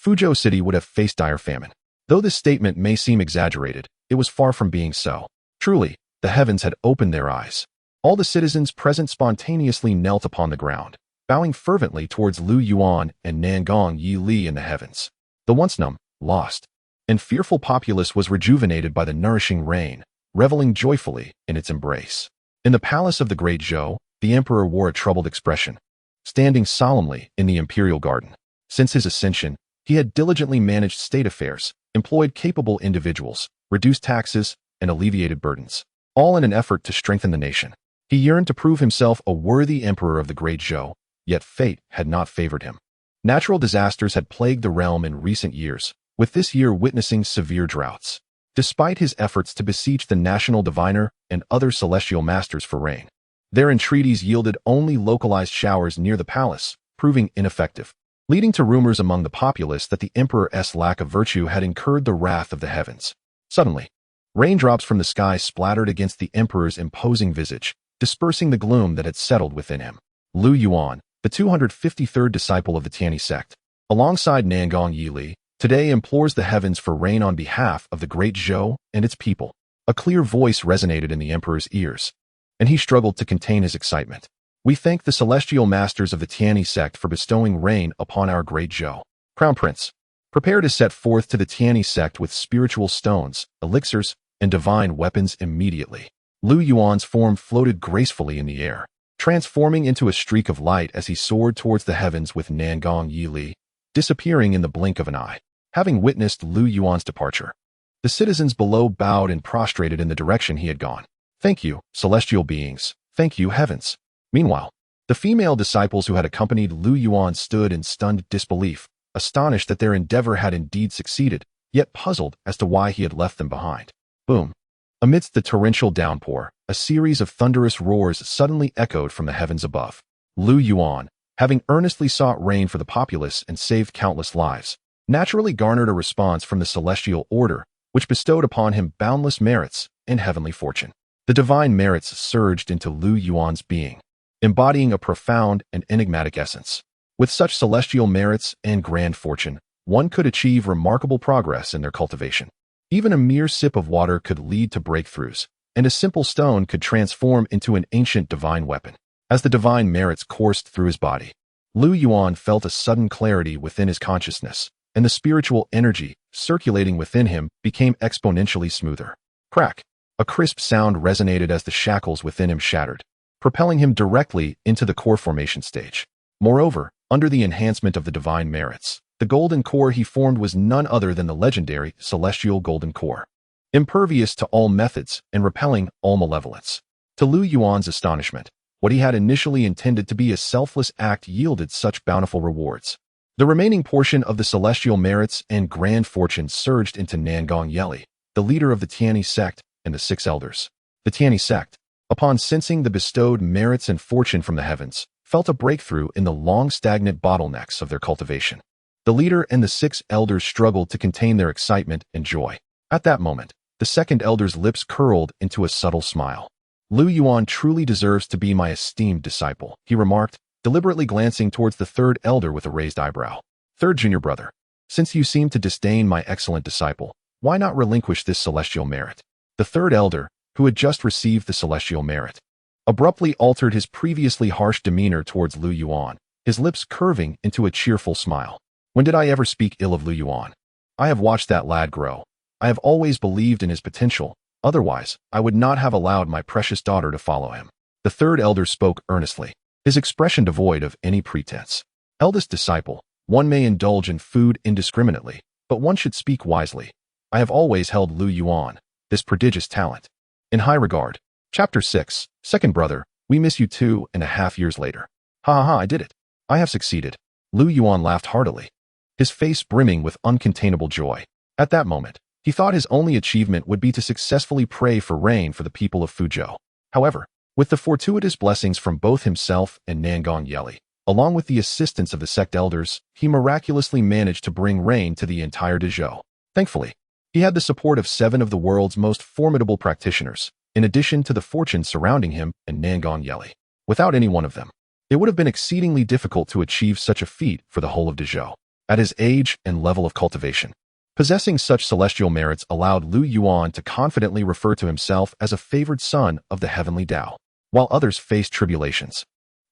Fuzhou City would have faced dire famine. Though this statement may seem exaggerated, it was far from being so. Truly, the heavens had opened their eyes. All the citizens present spontaneously knelt upon the ground, bowing fervently towards Lu Yuan and Nangong Yili in the heavens. The once numb, lost, and fearful populace was rejuvenated by the nourishing rain, reveling joyfully in its embrace. In the palace of the Great Zhou, the emperor wore a troubled expression, standing solemnly in the imperial garden. Since his ascension, he had diligently managed state affairs, employed capable individuals, reduced taxes, and alleviated burdens, all in an effort to strengthen the nation. He yearned to prove himself a worthy emperor of the Great Zhou, yet fate had not favored him. Natural disasters had plagued the realm in recent years, with this year witnessing severe droughts. Despite his efforts to beseech the national diviner and other celestial masters for rain, their entreaties yielded only localized showers near the palace, proving ineffective, leading to rumors among the populace that the emperor's lack of virtue had incurred the wrath of the heavens. Suddenly, raindrops from the sky splattered against the emperor's imposing visage, dispersing the gloom that had settled within him. Lu Yuan, the 253rd disciple of the Tianyi Sect, alongside Nangong Yili, today implores the heavens for rain on behalf of the Great Zhou and its people. A clear voice resonated in the emperor's ears, and he struggled to contain his excitement. We thank the celestial masters of the Tianyi Sect for bestowing rain upon our Great Zhou. Crown Prince, prepare to set forth to the Tianyi Sect with spiritual stones, elixirs, and divine weapons immediately. Lu Yuan's form floated gracefully in the air, transforming into a streak of light as he soared towards the heavens with Nangong Yili, disappearing in the blink of an eye. Having witnessed Lu Yuan's departure, the citizens below bowed and prostrated in the direction he had gone. Thank you, celestial beings. Thank you, heavens. Meanwhile, the female disciples who had accompanied Lu Yuan stood in stunned disbelief, astonished that their endeavor had indeed succeeded, yet puzzled as to why he had left them behind. Boom! Amidst the torrential downpour, a series of thunderous roars suddenly echoed from the heavens above. Lu Yuan, having earnestly sought rain for the populace and saved countless lives, naturally garnered a response from the celestial order, which bestowed upon him boundless merits and heavenly fortune. The divine merits surged into Lu Yuan's being, embodying a profound and enigmatic essence. With such celestial merits and grand fortune, one could achieve remarkable progress in their cultivation. Even a mere sip of water could lead to breakthroughs, and a simple stone could transform into an ancient divine weapon. As the divine merits coursed through his body, Lu Yuan felt a sudden clarity within his consciousness, and the spiritual energy circulating within him became exponentially smoother. Crack! A crisp sound resonated as the shackles within him shattered, propelling him directly into the core formation stage. Moreover, under the enhancement of the divine merits, the golden core he formed was none other than the legendary celestial golden core, impervious to all methods and repelling all malevolence. To Lu Yuan's astonishment, what he had initially intended to be a selfless act yielded such bountiful rewards. The remaining portion of the celestial merits and grand fortune surged into Nangong Yili, the leader of the Tianyi Sect and the 6 elders. The Tianyi Sect, upon sensing the bestowed merits and fortune from the heavens, felt a breakthrough in the long stagnant bottlenecks of their cultivation. The leader and the 6 elders struggled to contain their excitement and joy. At that moment, the second elder's lips curled into a subtle smile. Lu Yuan truly deserves to be my esteemed disciple, he remarked, deliberately glancing towards the 3rd elder with a raised eyebrow. Third junior brother, since you seem to disdain my excellent disciple, why not relinquish this celestial merit? The 3rd elder, who had just received the celestial merit, abruptly altered his previously harsh demeanor towards Lu Yuan, his lips curving into a cheerful smile. When did I ever speak ill of Lu Yuan? I have watched that lad grow. I have always believed in his potential. Otherwise, I would not have allowed my precious daughter to follow him. The 3rd elder spoke earnestly, his expression devoid of any pretense. Eldest disciple, one may indulge in food indiscriminately, but one should speak wisely. I have always held Lu Yuan, this prodigious talent, in high regard. Chapter 6, Second Brother, we miss you 2.5 years later. Ha ha ha, I did it. I have succeeded. Lu Yuan laughed heartily, his face brimming with uncontainable joy. At that moment, he thought his only achievement would be to successfully pray for rain for the people of Fuzhou. However, with the fortuitous blessings from both himself and Nangong Yeli, along with the assistance of the sect elders, he miraculously managed to bring rain to the entire Dezhou. Thankfully, he had the support of 7 of the world's most formidable practitioners, in addition to the fortune surrounding him and Nangong Yeli. Without any one of them, it would have been exceedingly difficult to achieve such a feat for the whole of Dezhou. At his age and level of cultivation, possessing such celestial merits allowed Lu Yuan to confidently refer to himself as a favored son of the heavenly Tao, while others faced tribulations.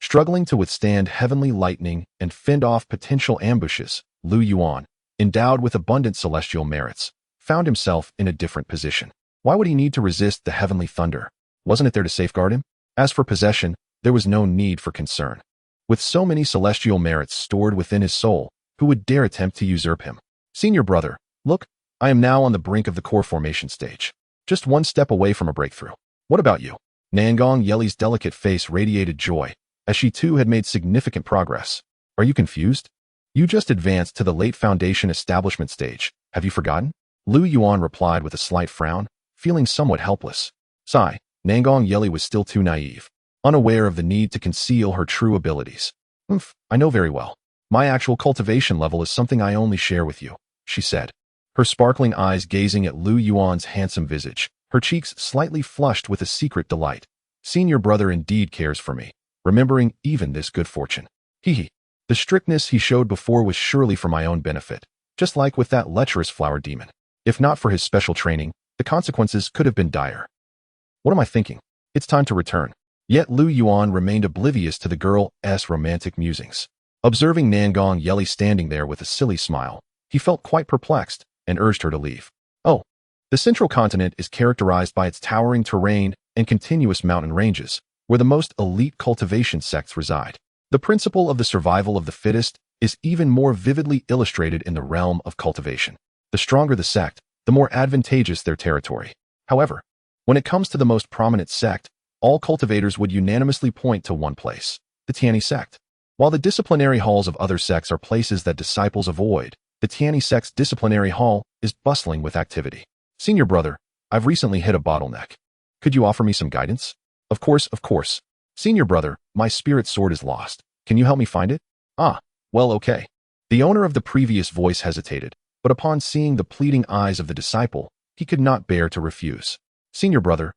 Struggling to withstand heavenly lightning and fend off potential ambushes, Lu Yuan, endowed with abundant celestial merits, found himself in a different position. Why would he need to resist the heavenly thunder? Wasn't it there to safeguard him? As for possession, there was no need for concern. With so many celestial merits stored within his soul, who would dare attempt to usurp him? Senior brother, look, I am now on the brink of the core formation stage. Just one step away from a breakthrough. What about you? Nangong Yeli's delicate face radiated joy, as she too had made significant progress. Are you confused? You just advanced to the late foundation establishment stage. Have you forgotten? Lu Yuan replied with a slight frown, feeling somewhat helpless. Sigh, Nangong Yeli was still too naive, unaware of the need to conceal her true abilities. I know very well. My actual cultivation level is something I only share with you, she said, her sparkling eyes gazing at Lu Yuan's handsome visage, her cheeks slightly flushed with a secret delight. Senior brother indeed cares for me, remembering even this good fortune. Hee. The strictness he showed before was surely for my own benefit, just like with that lecherous flower demon. If not for his special training, the consequences could have been dire. What am I thinking? It's time to return. Yet Lu Yuan remained oblivious to the girl's romantic musings. Observing Nangong Yeli standing there with a silly smile, he felt quite perplexed and urged her to leave. Oh, the central continent is characterized by its towering terrain and continuous mountain ranges, where the most elite cultivation sects reside. The principle of the survival of the fittest is even more vividly illustrated in the realm of cultivation. The stronger the sect, the more advantageous their territory. However, when it comes to the most prominent sect, all cultivators would unanimously point to one place, the Tianyi Sect. While the disciplinary halls of other sects are places that disciples avoid, the Tianyi Sect's disciplinary hall is bustling with activity. Senior brother, I've recently hit a bottleneck. Could you offer me some guidance? Of course. Senior brother, my spirit sword is lost. Can you help me find it? Well, okay. The owner of the previous voice hesitated, but upon seeing the pleading eyes of the disciple, he could not bear to refuse. Senior brother,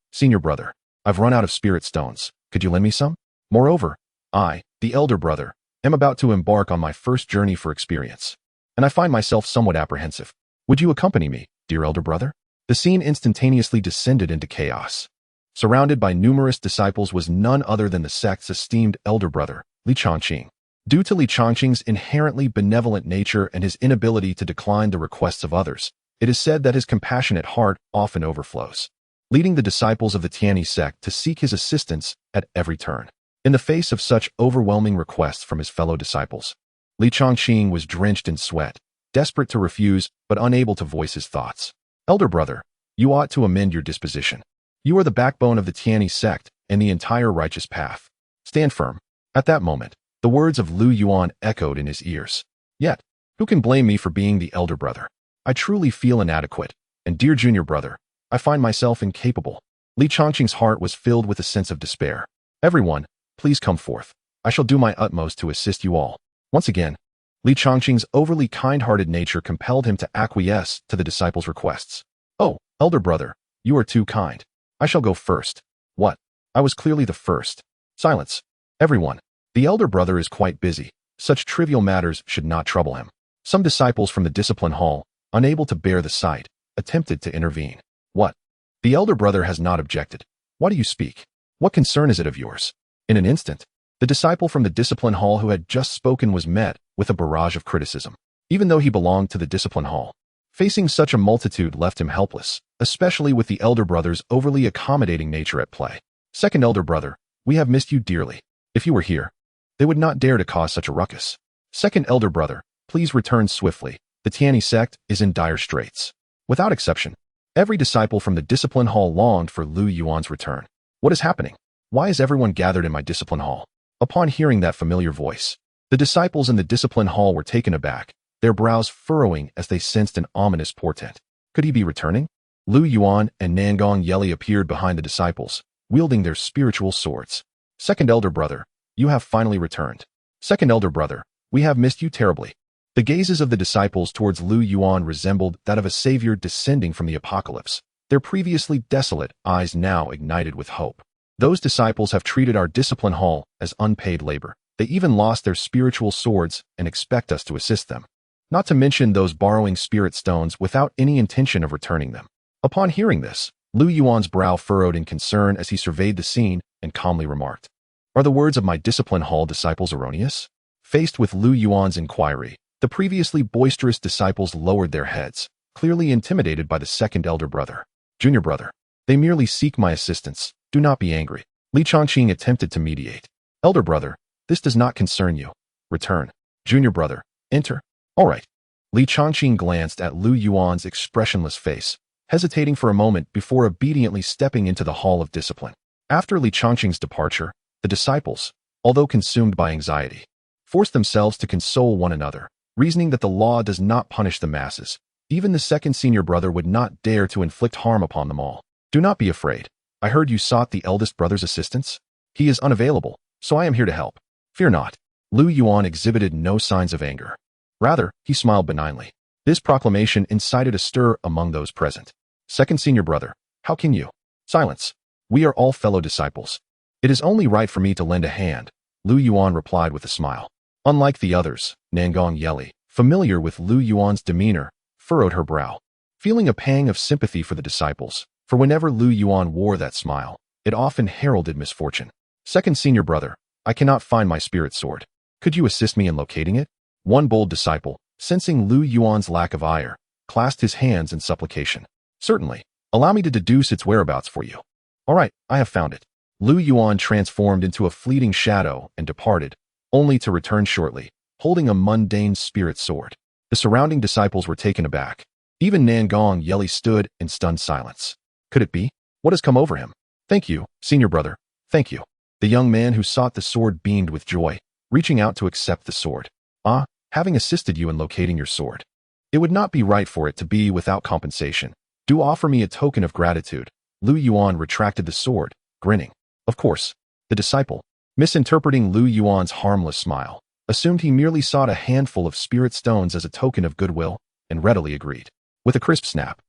I've run out of spirit stones. Could you lend me some? Moreover, I, the elder brother, am about to embark on my first journey for experience, and I find myself somewhat apprehensive. Would you accompany me, dear elder brother? The scene instantaneously descended into chaos. Surrounded by numerous disciples was none other than the sect's esteemed elder brother, Li Chongqing. Due to Li Chongqing's inherently benevolent nature and his inability to decline the requests of others, it is said that his compassionate heart often overflows, leading the disciples of the Tianyi Sect to seek his assistance at every turn. In the face of such overwhelming requests from his fellow disciples, Li Chongqing was drenched in sweat, desperate to refuse but unable to voice his thoughts. Elder brother, you ought to amend your disposition. You are the backbone of the Tianyi Sect and the entire righteous path. Stand firm. At that moment, the words of Lu Yuan echoed in his ears. Yet, who can blame me for being the elder brother? I truly feel inadequate, and dear junior brother, I find myself incapable. Li Chongqing's heart was filled with a sense of despair. Everyone, please come forth. I shall do my utmost to assist you all. Once again, Li Chongqing's overly kind-hearted nature compelled him to acquiesce to the disciples' requests. Oh, elder brother, you are too kind. I shall go first. What? I was clearly the first. Silence. Everyone. The elder brother is quite busy. Such trivial matters should not trouble him. Some disciples from the discipline hall, unable to bear the sight, attempted to intervene. What? The elder brother has not objected. Why do you speak? What concern is it of yours? In an instant, the disciple from the discipline hall who had just spoken was met with a barrage of criticism. Even though he belonged to the discipline hall, facing such a multitude left him helpless, especially with the elder brother's overly accommodating nature at play. Second elder brother, we have missed you dearly. If you were here, they would not dare to cause such a ruckus. Second elder brother, please return swiftly. The Tianyi Sect is in dire straits. Without exception, every disciple from the discipline hall longed for Lu Yuan's return. What is happening? Why is everyone gathered in my discipline hall? Upon hearing that familiar voice, the disciples in the discipline hall were taken aback, their brows furrowing as they sensed an ominous portent. Could he be returning? Lu Yuan and Nangong Yeli appeared behind the disciples, wielding their spiritual swords. Second elder brother, you have finally returned. Second elder brother, we have missed you terribly. The gazes of the disciples towards Lu Yuan resembled that of a savior descending from the apocalypse, their previously desolate eyes now ignited with hope. Those disciples have treated our discipline hall as unpaid labor. They even lost their spiritual swords and expect us to assist them. Not to mention those borrowing spirit stones without any intention of returning them. Upon hearing this, Lu Yuan's brow furrowed in concern as he surveyed the scene and calmly remarked, "Are the words of my discipline hall disciples erroneous?" Faced with Lu Yuan's inquiry, the previously boisterous disciples lowered their heads, clearly intimidated by the second elder brother. "Junior brother, they merely seek my assistance. Do not be angry." Li Chongqing attempted to mediate. "Elder brother, this does not concern you. Return. Junior brother, enter." "All right." Li Chongqing glanced at Lu Yuan's expressionless face, hesitating for a moment before obediently stepping into the hall of discipline. After Li Chongqing's departure, the disciples, although consumed by anxiety, forced themselves to console one another, reasoning that the law does not punish the masses. Even the second senior brother would not dare to inflict harm upon them all. "Do not be afraid. I heard you sought the eldest brother's assistance. He is unavailable, so I am here to help. Fear not." Lu Yuan exhibited no signs of anger. Rather, he smiled benignly. This proclamation incited a stir among those present. "Second senior brother, how can you?" "Silence. We are all fellow disciples. It is only right for me to lend a hand," Lu Yuan replied with a smile. Unlike the others, Nangong Yeli, familiar with Lu Yuan's demeanor, furrowed her brow, feeling a pang of sympathy for the disciples, for whenever Lu Yuan wore that smile, it often heralded misfortune. "Second senior brother, I cannot find my spirit sword. Could you assist me in locating it?" One bold disciple, sensing Lu Yuan's lack of ire, clasped his hands in supplication. "Certainly. Allow me to deduce its whereabouts for you." "All right, I have found it." Lu Yuan transformed into a fleeting shadow and departed, only to return shortly, holding a mundane spirit sword. The surrounding disciples were taken aback. Even Nangong Yeli stood in stunned silence. Could it be? What has come over him? "Thank you, senior brother. Thank you." The young man who sought the sword beamed with joy, reaching out to accept the sword. "Ah, having assisted you in locating your sword, it would not be right for it to be without compensation. Do offer me a token of gratitude." Lu Yuan retracted the sword, grinning. Of course. The disciple, misinterpreting Lu Yuan's harmless smile, assumed he merely sought a handful of spirit stones as a token of goodwill, and readily agreed. With a crisp snap,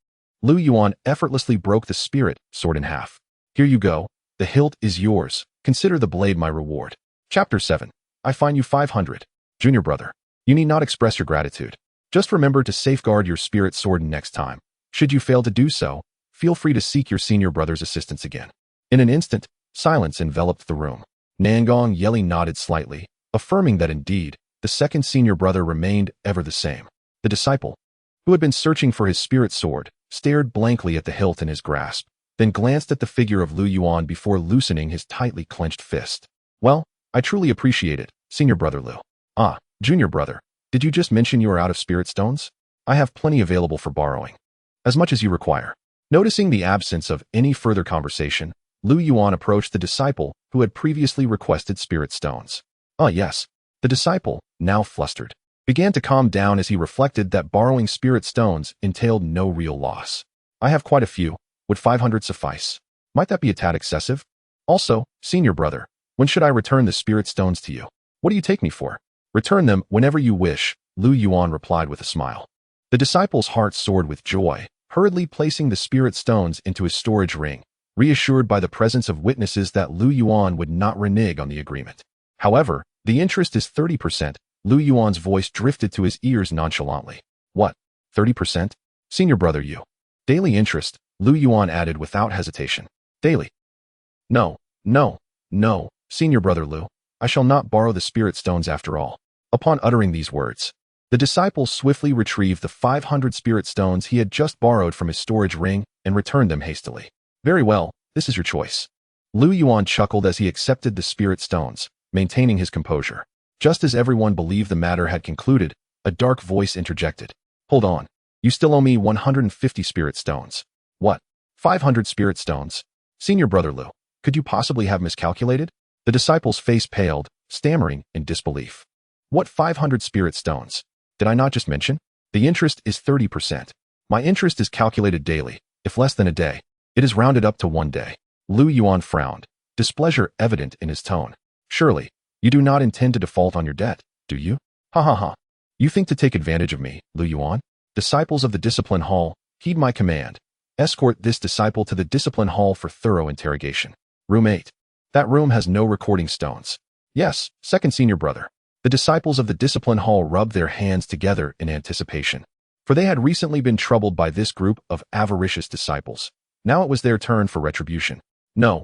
Lu Yuan effortlessly broke the spirit sword in half. "Here you go. The hilt is yours. Consider the blade my reward." Chapter 7. I fine you 500. Junior brother, you need not express your gratitude. Just remember to safeguard your spirit sword next time. Should you fail to do so, feel free to seek your senior brother's assistance again. In an instant, silence enveloped the room. Nangong Yeli nodded slightly, affirming that indeed, the second senior brother remained ever the same. The disciple, who had been searching for his spirit sword, stared blankly at the hilt in his grasp, then glanced at the figure of Lu Yuan before loosening his tightly clenched fist. "Well, I truly appreciate it, senior brother Lu." "Ah, junior brother, did you just mention you are out of spirit stones? I have plenty available for borrowing. As much as you require." Noticing the absence of any further conversation, Lu Yuan approached the disciple who had previously requested spirit stones. "Ah yes." The disciple, now flustered, began to calm down as he reflected that borrowing spirit stones entailed no real loss. "I have quite a few. Would 500 suffice? Might that be a tad excessive? Also, senior brother, when should I return the spirit stones to you? What do you take me for?" "Return them whenever you wish," Lu Yuan replied with a smile. The disciple's heart soared with joy, hurriedly placing the spirit stones into his storage ring, reassured by the presence of witnesses that Lu Yuan would not renege on the agreement. "However, the interest is 30%. Lu Yuan's voice drifted to his ears nonchalantly. "What? 30%? Senior brother you." "Daily interest," Lu Yuan added without hesitation. "Daily." No, senior brother Lu. I shall not borrow the spirit stones after all." Upon uttering these words, the disciple swiftly retrieved the 500 spirit stones he had just borrowed from his storage ring and returned them hastily. "Very well, this is your choice." Lu Yuan chuckled as he accepted the spirit stones, maintaining his composure. Just as everyone believed the matter had concluded, a dark voice interjected. Hold on. You still owe me 150 spirit stones. What? 500 spirit stones? Senior brother Lu, could you possibly have miscalculated? The disciple's face paled, stammering in disbelief. What 500 spirit stones? Did I not just mention? The interest is 30%. My interest is calculated daily, if less than a day. It is rounded up to 1 day. Lu Yuan frowned, displeasure evident in his tone. Surely, you do not intend to default on your debt, do you? Ha ha ha. You think to take advantage of me, Lu Yuan? Disciples of the Discipline Hall, heed my command. Escort this disciple to the Discipline Hall for thorough interrogation. Room 8. That room has no recording stones. Yes, second senior brother. The disciples of the Discipline Hall rubbed their hands together in anticipation. For they had recently been troubled by this group of avaricious disciples. Now it was their turn for retribution. No,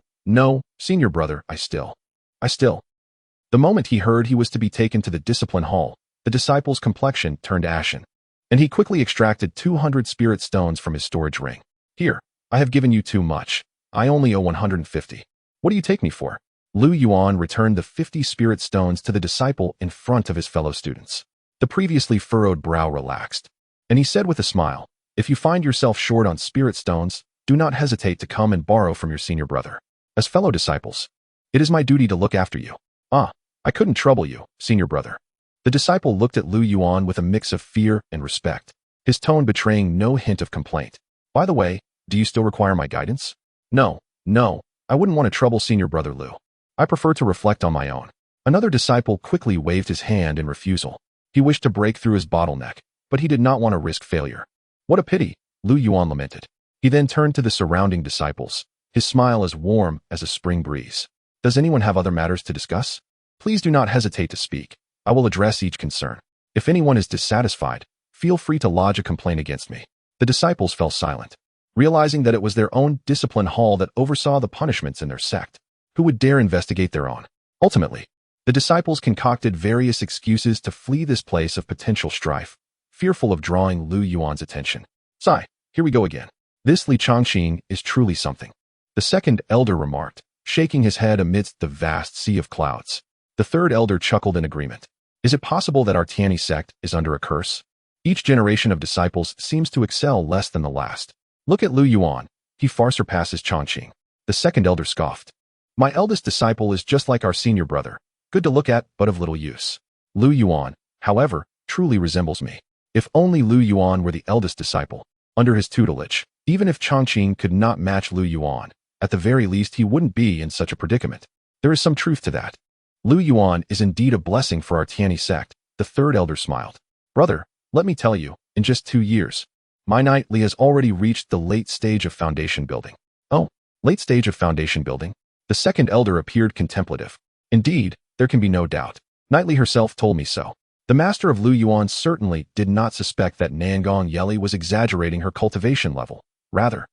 senior brother, I still. The moment he heard he was to be taken to the Discipline Hall, the disciple's complexion turned ashen, and he quickly extracted 200 spirit stones from his storage ring. Here, I have given you too much. I only owe 150. What do you take me for? Lu Yuan returned the 50 spirit stones to the disciple in front of his fellow students. The previously furrowed brow relaxed, and he said with a smile, if you find yourself short on spirit stones, do not hesitate to come and borrow from your senior brother. As fellow disciples, it is my duty to look after you. I couldn't trouble you, senior brother. The disciple looked at Lu Yuan with a mix of fear and respect, his tone betraying no hint of complaint. By the way, do you still require my guidance? No, I wouldn't want to trouble senior brother Lu. I prefer to reflect on my own. Another disciple quickly waved his hand in refusal. He wished to break through his bottleneck, but he did not want to risk failure. What a pity, Lu Yuan lamented. He then turned to the surrounding disciples, his smile as warm as a spring breeze. Does anyone have other matters to discuss? Please do not hesitate to speak. I will address each concern. If anyone is dissatisfied, feel free to lodge a complaint against me. The disciples fell silent, realizing that it was their own discipline hall that oversaw the punishments in their sect. Who would dare investigate their own? Ultimately, the disciples concocted various excuses to flee this place of potential strife, fearful of drawing Lu Yuan's attention. Sigh, here we go again. This Li Changqing is truly something. The second elder remarked, shaking his head amidst the vast sea of clouds. The third elder chuckled in agreement. Is it possible that our Tianyi sect is under a curse? Each generation of disciples seems to excel less than the last. Look at Lu Yuan. He far surpasses Changqing. The second elder scoffed. My eldest disciple is just like our senior brother. Good to look at, but of little use. Lu Yuan, however, truly resembles me. If only Lu Yuan were the eldest disciple, under his tutelage. Even if Changqing could not match Lu Yuan, at the very least he wouldn't be in such a predicament. There is some truth to that. Lu Yuan is indeed a blessing for our Tianyi sect, the third elder smiled. Brother, let me tell you, in just 2 years, my knight Li has already reached the late stage of foundation building. Oh, late stage of foundation building? The second elder appeared contemplative. Indeed, there can be no doubt. Knightly herself told me so. The master of Lu Yuan certainly did not suspect that Nangong Yeli was exaggerating her cultivation level. Rather,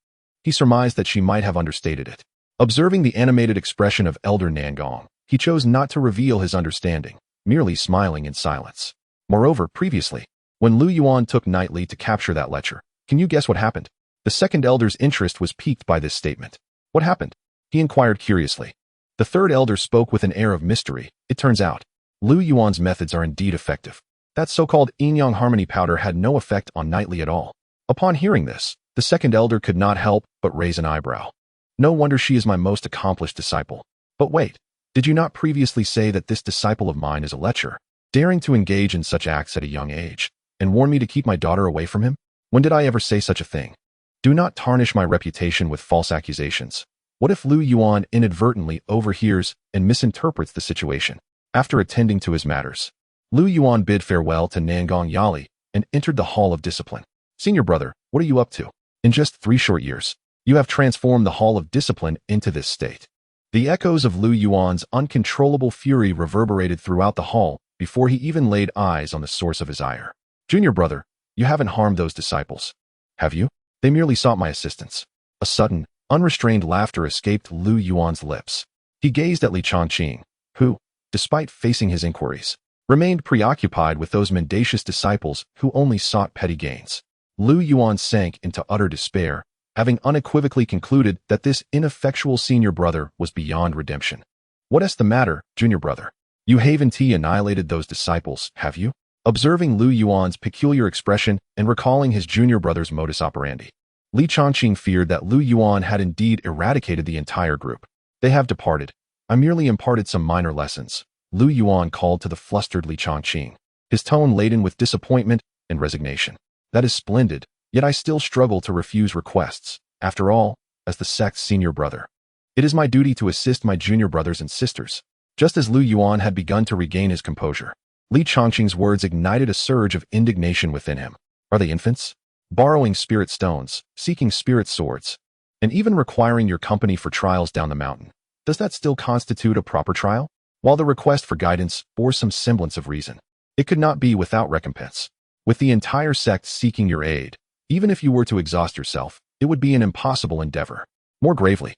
he surmised that she might have understated it. Observing the animated expression of Elder Nangong, he chose not to reveal his understanding, merely smiling in silence. Moreover, previously, when Lu Yuan took Knightly to capture that lecher, can you guess what happened? The second elder's interest was piqued by this statement. What happened? He inquired curiously. The third elder spoke with an air of mystery. It turns out, Lu Yuan's methods are indeed effective. That so-called yin-yang harmony powder had no effect on Knightly at all. Upon hearing this, the second elder could not help but raise an eyebrow. No wonder she is my most accomplished disciple. But wait, did you not previously say that this disciple of mine is a lecher, daring to engage in such acts at a young age, and warn me to keep my daughter away from him? When did I ever say such a thing? Do not tarnish my reputation with false accusations. What if Lu Yuan inadvertently overhears and misinterprets the situation? After attending to his matters, Lu Yuan bid farewell to Nangong Yali and entered the Hall of Discipline. Senior brother, what are you up to? In just 3 short years, you have transformed the Hall of Discipline into this state. The echoes of Lu Yuan's uncontrollable fury reverberated throughout the hall before he even laid eyes on the source of his ire. Junior brother, you haven't harmed those disciples, have you? They merely sought my assistance. A sudden, unrestrained laughter escaped Lu Yuan's lips. He gazed at Li Changqing, who, despite facing his inquiries, remained preoccupied with those mendacious disciples who only sought petty gains. Lu Yuan sank into utter despair, having unequivocally concluded that this ineffectual senior brother was beyond redemption. What is the matter, junior brother? You haven't annihilated those disciples, have you? Observing Lu Yuan's peculiar expression and recalling his junior brother's modus operandi, Li Chongqing feared that Lu Yuan had indeed eradicated the entire group. They have departed. I merely imparted some minor lessons, Lu Yuan called to the flustered Li Chongqing, his tone laden with disappointment and resignation. That is splendid, yet I still struggle to refuse requests. After all, as the sect's senior brother, it is my duty to assist my junior brothers and sisters. Just as Lu Yuan had begun to regain his composure, Li Chongqing's words ignited a surge of indignation within him. Are they infants? Borrowing spirit stones, seeking spirit swords, and even requiring your company for trials down the mountain. Does that still constitute a proper trial? While the request for guidance bore some semblance of reason, it could not be without recompense. With the entire sect seeking your aid, even if you were to exhaust yourself, it would be an impossible endeavor. More gravely,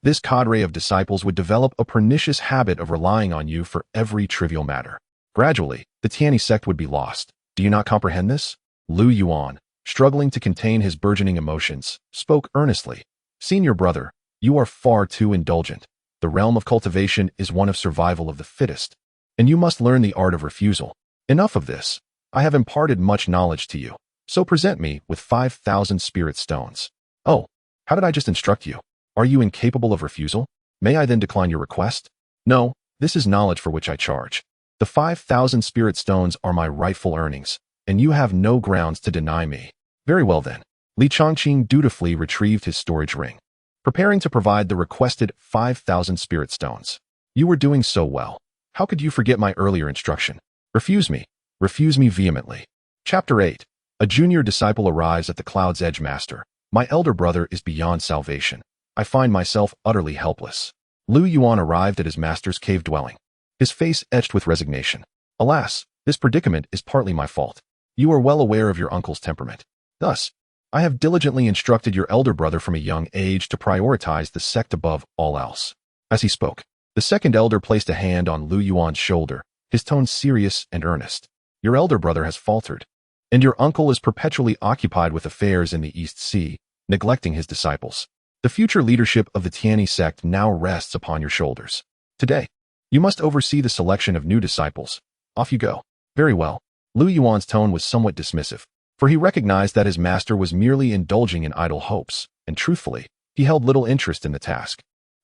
this cadre of disciples would develop a pernicious habit of relying on you for every trivial matter. Gradually, the Tianyi Sect would be lost. Do you not comprehend this? Lu Yuan, struggling to contain his burgeoning emotions, spoke earnestly. Senior brother, you are far too indulgent. The realm of cultivation is one of survival of the fittest, and you must learn the art of refusal. Enough of this. I have imparted much knowledge to you, so present me with 5,000 spirit stones. Oh, how did I just instruct you? Are you incapable of refusal? May I then decline your request? No, this is knowledge for which I charge. The 5,000 spirit stones are my rightful earnings, and you have no grounds to deny me. Very well then. Li Chongqing dutifully retrieved his storage ring, preparing to provide the requested 5,000 spirit stones. You were doing so well. How could you forget my earlier instruction? Refuse me. Refuse me vehemently. Chapter 8. A junior disciple arrives at the Cloud's Edge Master. My elder brother is beyond salvation. I find myself utterly helpless. Lu Yuan arrived at his master's cave dwelling, his face etched with resignation. Alas, this predicament is partly my fault. You are well aware of your uncle's temperament. Thus, I have diligently instructed your elder brother from a young age to prioritize the sect above all else. As he spoke, the second elder placed a hand on Lu Yuan's shoulder, his tone serious and earnest. Your elder brother has faltered, and your uncle is perpetually occupied with affairs in the East Sea, neglecting his disciples. The future leadership of the Tianyi Sect now rests upon your shoulders. Today, you must oversee the selection of new disciples. Off you go. Very well. Lu Yuan's tone was somewhat dismissive, for he recognized that his master was merely indulging in idle hopes, and truthfully, he held little interest in the task.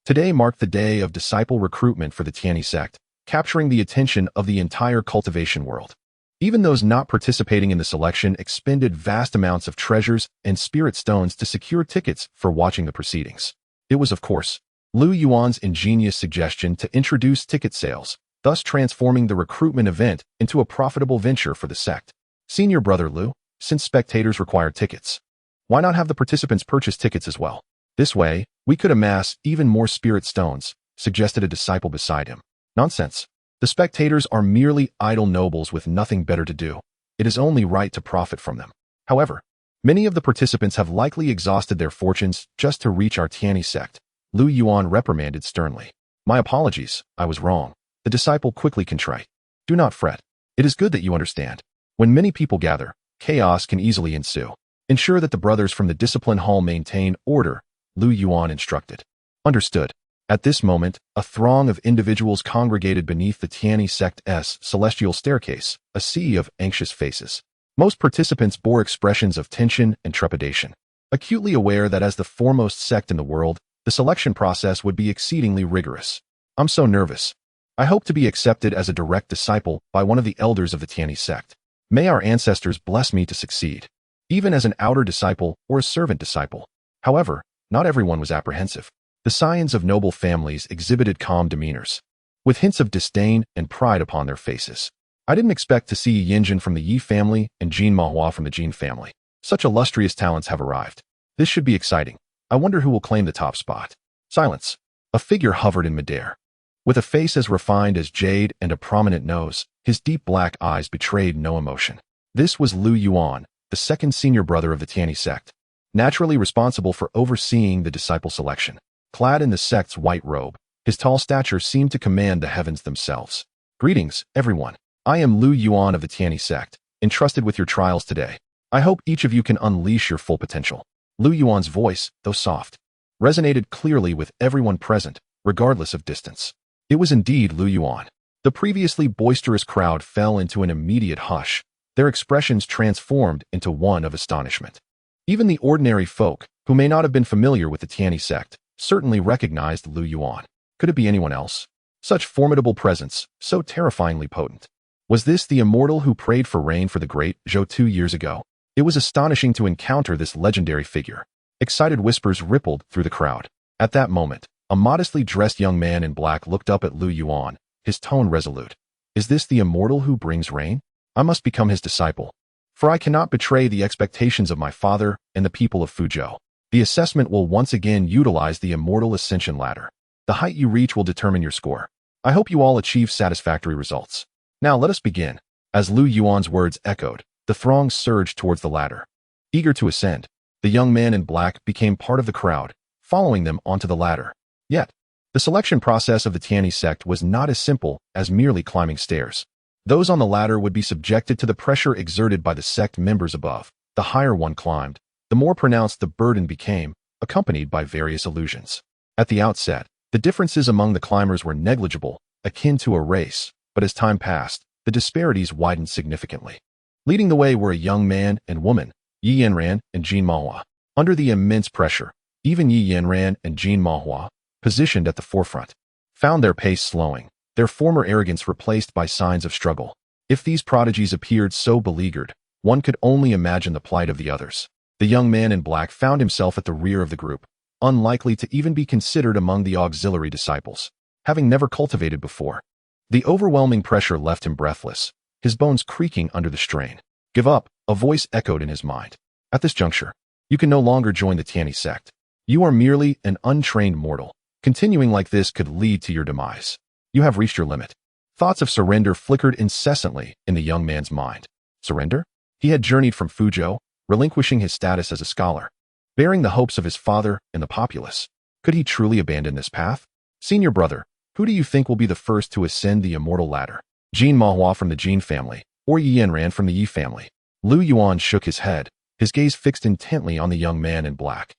Today marked the day of disciple recruitment for the Tianyi Sect, capturing the attention of the entire cultivation world. Even those not participating in the selection expended vast amounts of treasures and spirit stones to secure tickets for watching the proceedings. It was, of course, Lu Yuan's ingenious suggestion to introduce ticket sales, thus transforming the recruitment event into a profitable venture for the sect. Senior brother Lu, since spectators require tickets, why not have the participants purchase tickets as well? This way, we could amass even more spirit stones, suggested a disciple beside him. Nonsense. The spectators are merely idle nobles with nothing better to do. It is only right to profit from them. However, many of the participants have likely exhausted their fortunes just to reach our Tianyi Sect. Lu Yuan reprimanded sternly. My apologies, I was wrong. The disciple quickly contrite. Do not fret. It is good that you understand. When many people gather, chaos can easily ensue. Ensure that the brothers from the discipline hall maintain order, Lu Yuan instructed. Understood. At this moment, a throng of individuals congregated beneath the Tianyi Sect's celestial staircase, a sea of anxious faces. Most participants bore expressions of tension and trepidation, acutely aware that as the foremost sect in the world, the selection process would be exceedingly rigorous. I'm so nervous. I hope to be accepted as a direct disciple by one of the elders of the Tianyi Sect. May our ancestors bless me to succeed, even as an outer disciple or a servant disciple. However, not everyone was apprehensive. The scions of noble families exhibited calm demeanors, with hints of disdain and pride upon their faces. I didn't expect to see Yinjin from the Yi family and Jin Mahua from the Jin family. Such illustrious talents have arrived. This should be exciting. I wonder who will claim the top spot. Silence. A figure hovered in midair. With a face as refined as jade and a prominent nose, his deep black eyes betrayed no emotion. This was Lu Yuan, the second senior brother of the Tianyi Sect, naturally responsible for overseeing the disciple selection. Clad in the sect's white robe, his tall stature seemed to command the heavens themselves. Greetings, everyone. I am Lu Yuan of the Tianyi Sect, entrusted with your trials today. I hope each of you can unleash your full potential. Lu Yuan's voice, though soft, resonated clearly with everyone present, regardless of distance. It was indeed Lu Yuan. The previously boisterous crowd fell into an immediate hush, their expressions transformed into one of astonishment. Even the ordinary folk, who may not have been familiar with the Tianyi Sect, certainly recognized Lu Yuan. Could it be anyone else? Such formidable presence, so terrifyingly potent. Was this the immortal who prayed for rain for the great Zhou 2 years ago? It was astonishing to encounter this legendary figure. Excited whispers rippled through the crowd. At that moment, a modestly dressed young man in black looked up at Lu Yuan, his tone resolute. Is this the immortal who brings rain? I must become his disciple. For I cannot betray the expectations of my father and the people of Fuzhou. The assessment will once again utilize the immortal ascension ladder. The height you reach will determine your score. I hope you all achieve satisfactory results. Now let us begin. As Lu Yuan's words echoed, the throng surged towards the ladder. Eager to ascend, the young man in black became part of the crowd, following them onto the ladder. Yet, the selection process of the Tianyi Sect was not as simple as merely climbing stairs. Those on the ladder would be subjected to the pressure exerted by the sect members above. The higher one climbed, the more pronounced the burden became, accompanied by various illusions. At the outset, the differences among the climbers were negligible, akin to a race, but as time passed, the disparities widened significantly. Leading the way were a young man and woman, Yi Yanran and Jin Mahua. Under the immense pressure, even Yi Yanran and Jin Mahua, positioned at the forefront, found their pace slowing, their former arrogance replaced by signs of struggle. If these prodigies appeared so beleaguered, one could only imagine the plight of the others. The young man in black found himself at the rear of the group, unlikely to even be considered among the auxiliary disciples, having never cultivated before. The overwhelming pressure left him breathless, his bones creaking under the strain. Give up, a voice echoed in his mind. At this juncture, you can no longer join the Tianyi Sect. You are merely an untrained mortal. Continuing like this could lead to your demise. You have reached your limit. Thoughts of surrender flickered incessantly in the young man's mind. Surrender? He had journeyed from Fuzhou, relinquishing his status as a scholar, bearing the hopes of his father and the populace. Could he truly abandon this path? Senior brother, who do you think will be the first to ascend the immortal ladder? Jin Mahua from the Jin family, or Yi Yanran from the Yi family? Lu Yuan shook his head, his gaze fixed intently on the young man in black,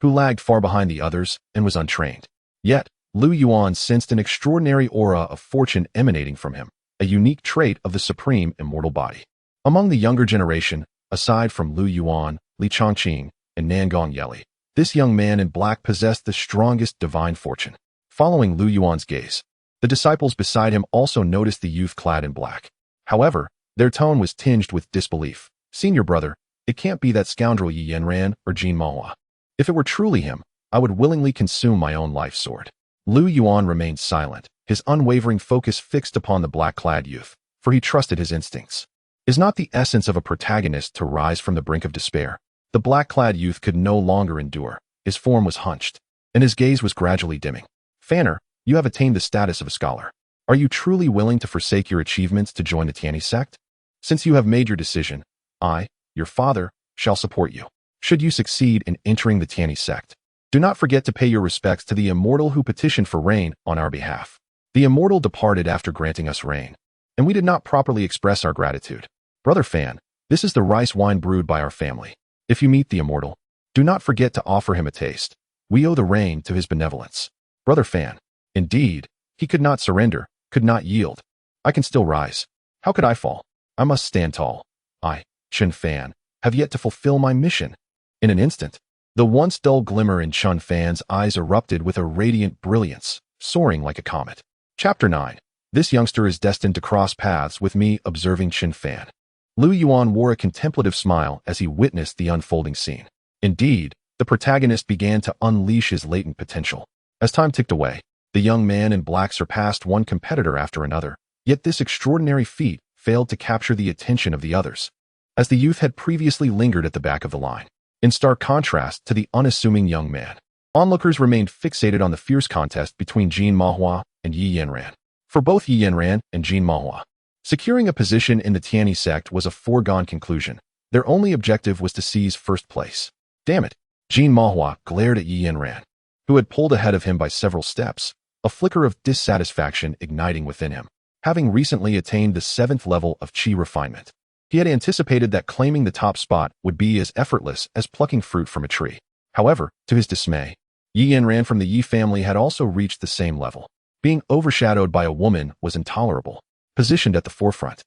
who lagged far behind the others and was untrained. Yet, Lu Yuan sensed an extraordinary aura of fortune emanating from him, a unique trait of the supreme immortal body. Among the younger generation, aside from Lu Yuan, Li Chongqing, and Nangong Yeli, this young man in black possessed the strongest divine fortune. Following Lu Yuan's gaze, the disciples beside him also noticed the youth clad in black. However, their tone was tinged with disbelief. Senior brother, it can't be that scoundrel Yi Yanran or Jin Mahua. If it were truly him, I would willingly consume my own life sword. Lu Yuan remained silent, his unwavering focus fixed upon the black-clad youth, for he trusted his instincts. Is not the essence of a protagonist to rise from the brink of despair? The black-clad youth could no longer endure. His form was hunched, and his gaze was gradually dimming. Fanner, you have attained the status of a scholar. Are you truly willing to forsake your achievements to join the Tianyi Sect? Since you have made your decision, I, your father, shall support you. Should you succeed in entering the Tianyi Sect, do not forget to pay your respects to the immortal who petitioned for rain on our behalf. The immortal departed after granting us rain, and we did not properly express our gratitude. Brother Fan, this is the rice wine brewed by our family. If you meet the immortal, do not forget to offer him a taste. We owe the rain to his benevolence. Brother Fan, indeed, he could not surrender, could not yield. I can still rise. How could I fall? I must stand tall. I, Chen Fan, have yet to fulfill my mission. In an instant, the once dull glimmer in Chun Fan's eyes erupted with a radiant brilliance, soaring like a comet. Chapter 9. This youngster is destined to cross paths with me, observing Chen Fan. Lu Yuan wore a contemplative smile as he witnessed the unfolding scene. Indeed, the protagonist began to unleash his latent potential. As time ticked away, the young man in black surpassed one competitor after another, yet this extraordinary feat failed to capture the attention of the others, as the youth had previously lingered at the back of the line. In stark contrast to the unassuming young man, onlookers remained fixated on the fierce contest between Jin Mahua and Yi Yanran. For both Yi Yanran and Jin Mahua, securing a position in the Tianyi Sect was a foregone conclusion. Their only objective was to seize first place. Damn it! Jin Mahua glared at Yi Yanran, who had pulled ahead of him by several steps, a flicker of dissatisfaction igniting within him. Having recently attained the 7th level of Qi refinement, he had anticipated that claiming the top spot would be as effortless as plucking fruit from a tree. However, to his dismay, Yi Yanran from the Yi family had also reached the same level. Being overshadowed by a woman was intolerable. Positioned at the forefront,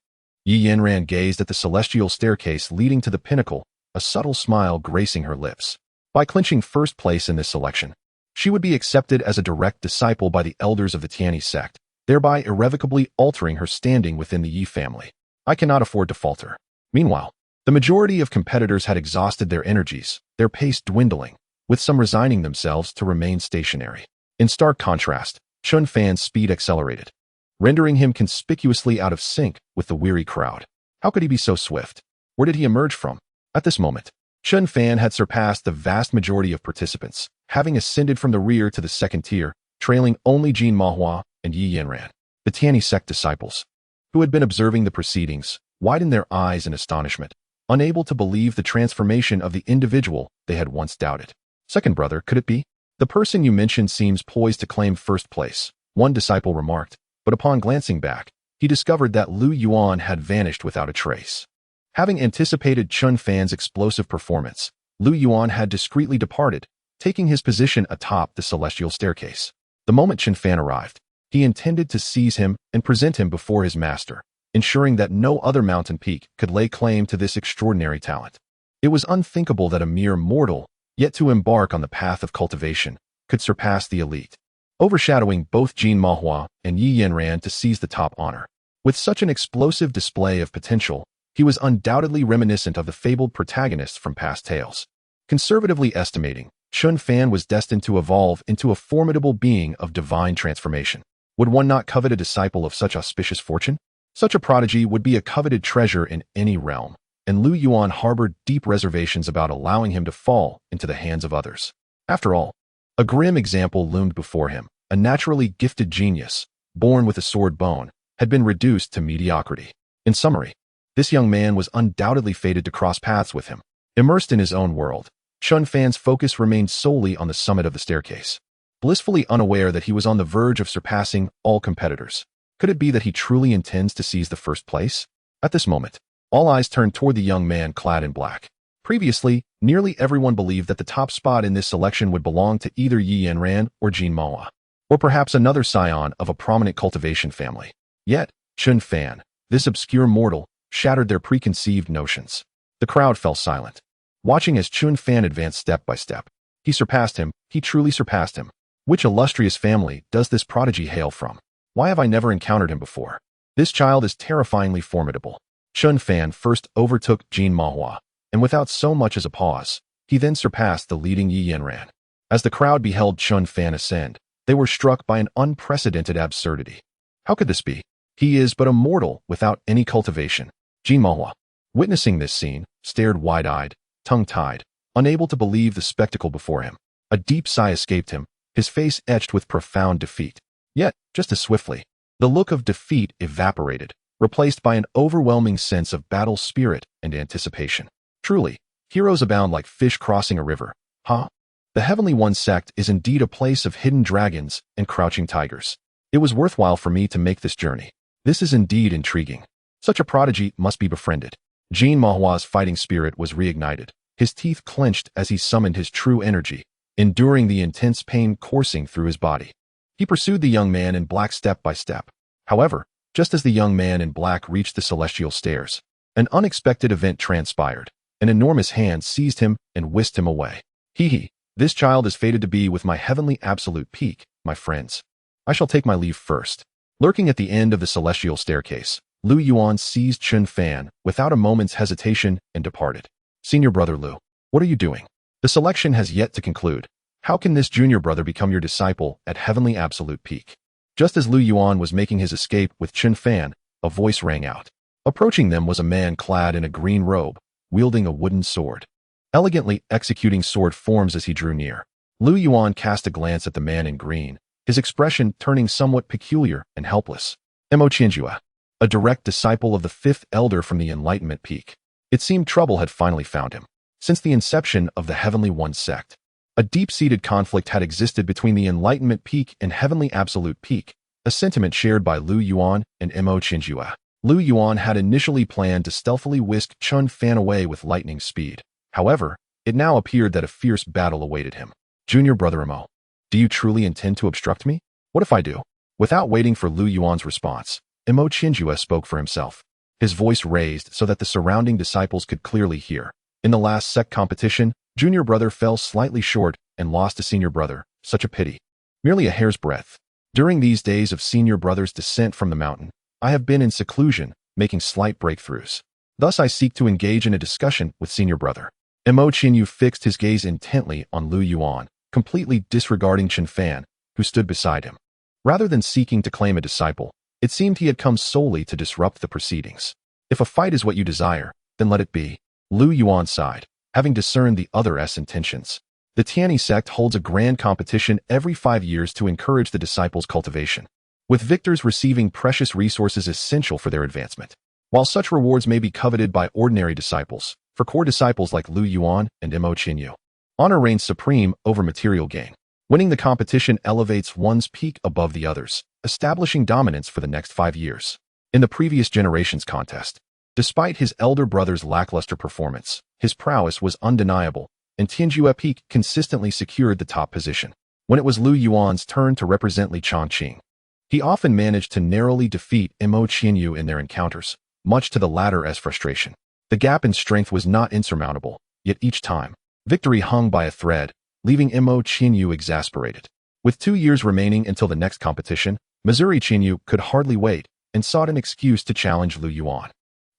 Yi Yanran gazed at the celestial staircase leading to the pinnacle, a subtle smile gracing her lips. By clinching first place in this selection, she would be accepted as a direct disciple by the elders of the Tianyi Sect, thereby irrevocably altering her standing within the Yi family. I cannot afford to falter. Meanwhile, the majority of competitors had exhausted their energies, their pace dwindling, with some resigning themselves to remain stationary. In stark contrast, Chun Fan's speed accelerated, rendering him conspicuously out of sync with the weary crowd. How could he be so swift? Where did he emerge from? At this moment, Chun Fan had surpassed the vast majority of participants, having ascended from the rear to the second tier, trailing only Jin Mahua and Yi Yanran. The Tianyi Sect disciples, who had been observing the proceedings, widened their eyes in astonishment, unable to believe the transformation of the individual they had once doubted. Second brother, could it be? The person you mentioned seems poised to claim first place, one disciple remarked, but upon glancing back, he discovered that Lu Yuan had vanished without a trace. Having anticipated Chun Fan's explosive performance, Lu Yuan had discreetly departed, taking his position atop the celestial staircase. The moment Chun Fan arrived, he intended to seize him and present him before his master, ensuring that no other mountain peak could lay claim to this extraordinary talent. It was unthinkable that a mere mortal, yet to embark on the path of cultivation, could surpass the elite, overshadowing both Jin Mahua and Yi Yanran to seize the top honor. With such an explosive display of potential, he was undoubtedly reminiscent of the fabled protagonists from past tales. Conservatively estimating, Chun Fan was destined to evolve into a formidable being of divine transformation. Would one not covet a disciple of such auspicious fortune? Such a prodigy would be a coveted treasure in any realm, and Lu Yuan harbored deep reservations about allowing him to fall into the hands of others. After all, a grim example loomed before him. A naturally gifted genius, born with a sword bone, had been reduced to mediocrity. In summary, this young man was undoubtedly fated to cross paths with him. Immersed in his own world, Chun Fan's focus remained solely on the summit of the staircase, blissfully unaware that he was on the verge of surpassing all competitors. Could it be that he truly intends to seize the first place? At this moment, all eyes turned toward the young man clad in black. Previously, nearly everyone believed that the top spot in this selection would belong to either Yi Yanran or Jin Mahua, or perhaps another scion of a prominent cultivation family. Yet, Chun Fan, this obscure mortal, shattered their preconceived notions. The crowd fell silent, watching as Chun Fan advanced step by step. He surpassed him, he truly surpassed him. Which illustrious family does this prodigy hail from? Why have I never encountered him before? This child is terrifyingly formidable. Chun Fan first overtook Jin Mahua, and without so much as a pause, he then surpassed the leading Yi Yanran. As the crowd beheld Chun Fan ascend, they were struck by an unprecedented absurdity. How could this be? He is but a mortal without any cultivation. Jin Mahua, witnessing this scene, stared wide-eyed, tongue-tied, unable to believe the spectacle before him. A deep sigh escaped him, his face etched with profound defeat. Yet, just as swiftly, the look of defeat evaporated, replaced by an overwhelming sense of battle spirit and anticipation. Truly, heroes abound like fish crossing a river. Huh? The Heavenly One sect is indeed a place of hidden dragons and crouching tigers. It was worthwhile for me to make this journey. This is indeed intriguing. Such a prodigy must be befriended. Jin Mahua's fighting spirit was reignited. His teeth clenched as he summoned his true energy, enduring the intense pain coursing through his body. He pursued the young man in black step by step. However, just as the young man in black reached the celestial stairs, an unexpected event transpired. An enormous hand seized him and whisked him away. Hee, this child is fated to be with my heavenly absolute peak, my friends. I shall take my leave first. Lurking at the end of the celestial staircase, Lu Yuan seized Chun Fan without a moment's hesitation and departed. Senior brother Lu, what are you doing? The selection has yet to conclude. How can this junior brother become your disciple at heavenly absolute peak? Just as Lu Yuan was making his escape with Chun Fan, a voice rang out. Approaching them was a man clad in a green robe, wielding a wooden sword, elegantly executing sword forms as he drew near. Lu Yuan cast a glance at the man in green, his expression turning somewhat peculiar and helpless. Mo Qianjue, a direct disciple of the fifth elder from the Enlightenment Peak. It seemed trouble had finally found him. Since the inception of the Heavenly One sect, a deep-seated conflict had existed between the Enlightenment Peak and Heavenly Absolute Peak, a sentiment shared by Lu Yuan and Mo Qianjue. Lu Yuan had initially planned to stealthily whisk Chun Fan away with lightning speed. However, it now appeared that a fierce battle awaited him. Junior brother Mo, do you truly intend to obstruct me? What if I do? Without waiting for Lu Yuan's response, Mo Qianjue spoke for himself. his voice raised so that the surrounding disciples could clearly hear. In the last sect competition, junior brother fell slightly short and lost to senior brother. Such a pity. Merely a hair's breadth. During these days of senior brother's descent from the mountain, I have been in seclusion, making slight breakthroughs. Thus I seek to engage in a discussion with senior brother. Mo Qinyu fixed his gaze intently on Lu Yuan, completely disregarding Chen Fan, who stood beside him. Rather than seeking to claim a disciple, it seemed he had come solely to disrupt the proceedings. If a fight is what you desire, then let it be. Lu Yuan sighed, having discerned the other's intentions. The Tianyi Sect holds a grand competition every 5 years to encourage the disciples' cultivation, with victors receiving precious resources essential for their advancement. While such rewards may be coveted by ordinary disciples, for core disciples like Lu Yuan and Mo Qinyu, honor reigns supreme over material gain. Winning the competition elevates one's peak above the others, establishing dominance for the next 5 years. In the previous generation's contest, despite his elder brother's lackluster performance, his prowess was undeniable, and Tianyi Peak consistently secured the top position. When it was Lu Yuan's turn to represent Li Chongqing, he often managed to narrowly defeat Mo Qinyu in their encounters, much to the latter's frustration. The gap in strength was not insurmountable, yet each time, victory hung by a thread, leaving Mo Qinyu exasperated. With 2 years remaining until the next competition, Missouri Qinyu could hardly wait and sought an excuse to challenge Lu Yuan.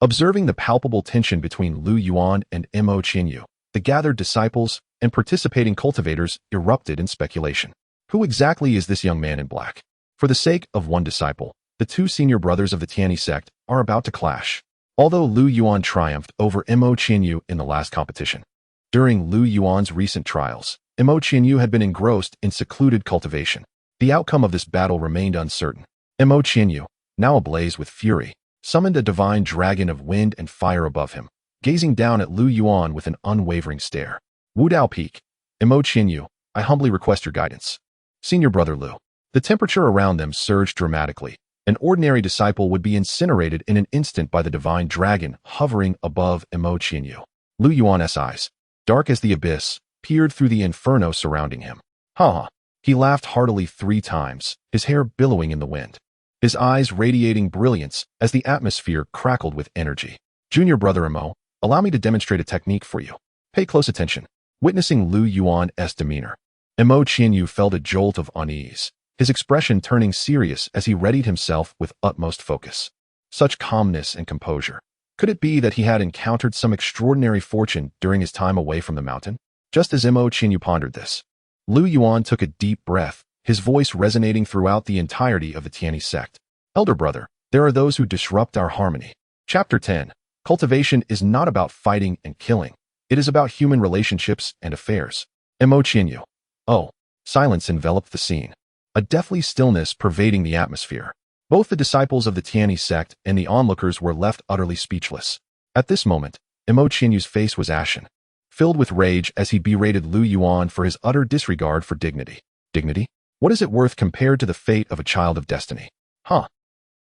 Observing the palpable tension between Lu Yuan and Mo Qinyu, the gathered disciples and participating cultivators erupted in speculation. Who exactly is this young man in black? For the sake of one disciple, the two senior brothers of the Tianyi Sect are about to clash. Although Lu Yuan triumphed over Mo Qinyu in the last competition, during Lu Yuan's recent trials, Mo Qinyu had been engrossed in secluded cultivation. The outcome of this battle remained uncertain. Mo Qinyu, now ablaze with fury, summoned a divine dragon of wind and fire above him, gazing down at Lu Yuan with an unwavering stare. Wu Dao Peak, Mo Qinyu, I humbly request your guidance. Senior brother Lu. The temperature around them surged dramatically. An ordinary disciple would be incinerated in an instant by the divine dragon hovering above Mo Qinyu. Lu Yuan's eyes, dark as the abyss, peered through the inferno surrounding him. Ha! He laughed heartily 3 times, his hair billowing in the wind, his eyes radiating brilliance as the atmosphere crackled with energy. Junior brother Mo, allow me to demonstrate a technique for you. Pay close attention. Witnessing Lu Yuan's demeanor, Mo Qinyu felt a jolt of unease, his expression turning serious as he readied himself with utmost focus. Such calmness and composure. Could it be that he had encountered some extraordinary fortune during his time away from the mountain? Just as Mo Qinyu pondered this, Lu Yuan took a deep breath, his voice resonating throughout the entirety of the Tianyi Sect. Elder brother, there are those who disrupt our harmony. Chapter 10. Cultivation is not about fighting and killing. It is about human relationships and affairs. Mo Qinyu. Oh. Silence enveloped the scene, a deathly stillness pervading the atmosphere. Both the disciples of the Tianyi Sect and the onlookers were left utterly speechless. At this moment, Mo Qinyu's face was ashen, filled with rage as he berated Lu Yuan for his utter disregard for dignity. Dignity? What is it worth compared to the fate of a child of destiny? Huh.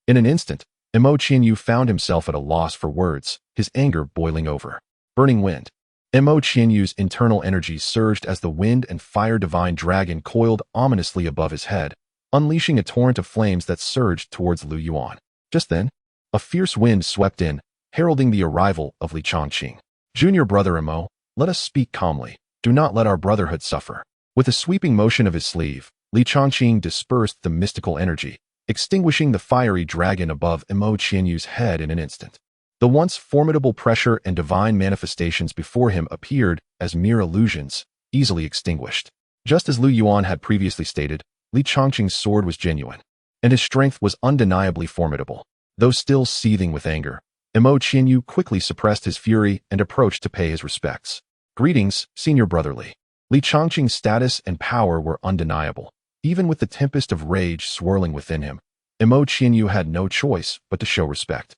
In an instant, Mo Qinyu found himself at a loss for words, his anger boiling over. Burning wind. Mo Qinyu's internal energies surged as the wind and fire divine dragon coiled ominously above his head, unleashing a torrent of flames that surged towards Lu Yuan. Just then, a fierce wind swept in, heralding the arrival of Li Chongqing. Junior brother Mo, let us speak calmly. Do not let our brotherhood suffer. With a sweeping motion of his sleeve, Li Chongqing dispersed the mystical energy, extinguishing the fiery dragon above Mo Qinyu's head in an instant. The once formidable pressure and divine manifestations before him appeared as mere illusions, easily extinguished. Just as Lu Yuan had previously stated, Li Chongqing's sword was genuine, and his strength was undeniably formidable. Though still seething with anger, Mo Qinyu quickly suppressed his fury and approached to pay his respects. Greetings, senior brother Li. Li Chongqing's status and power were undeniable. Even with the tempest of rage swirling within him, Mo Qinyu had no choice but to show respect.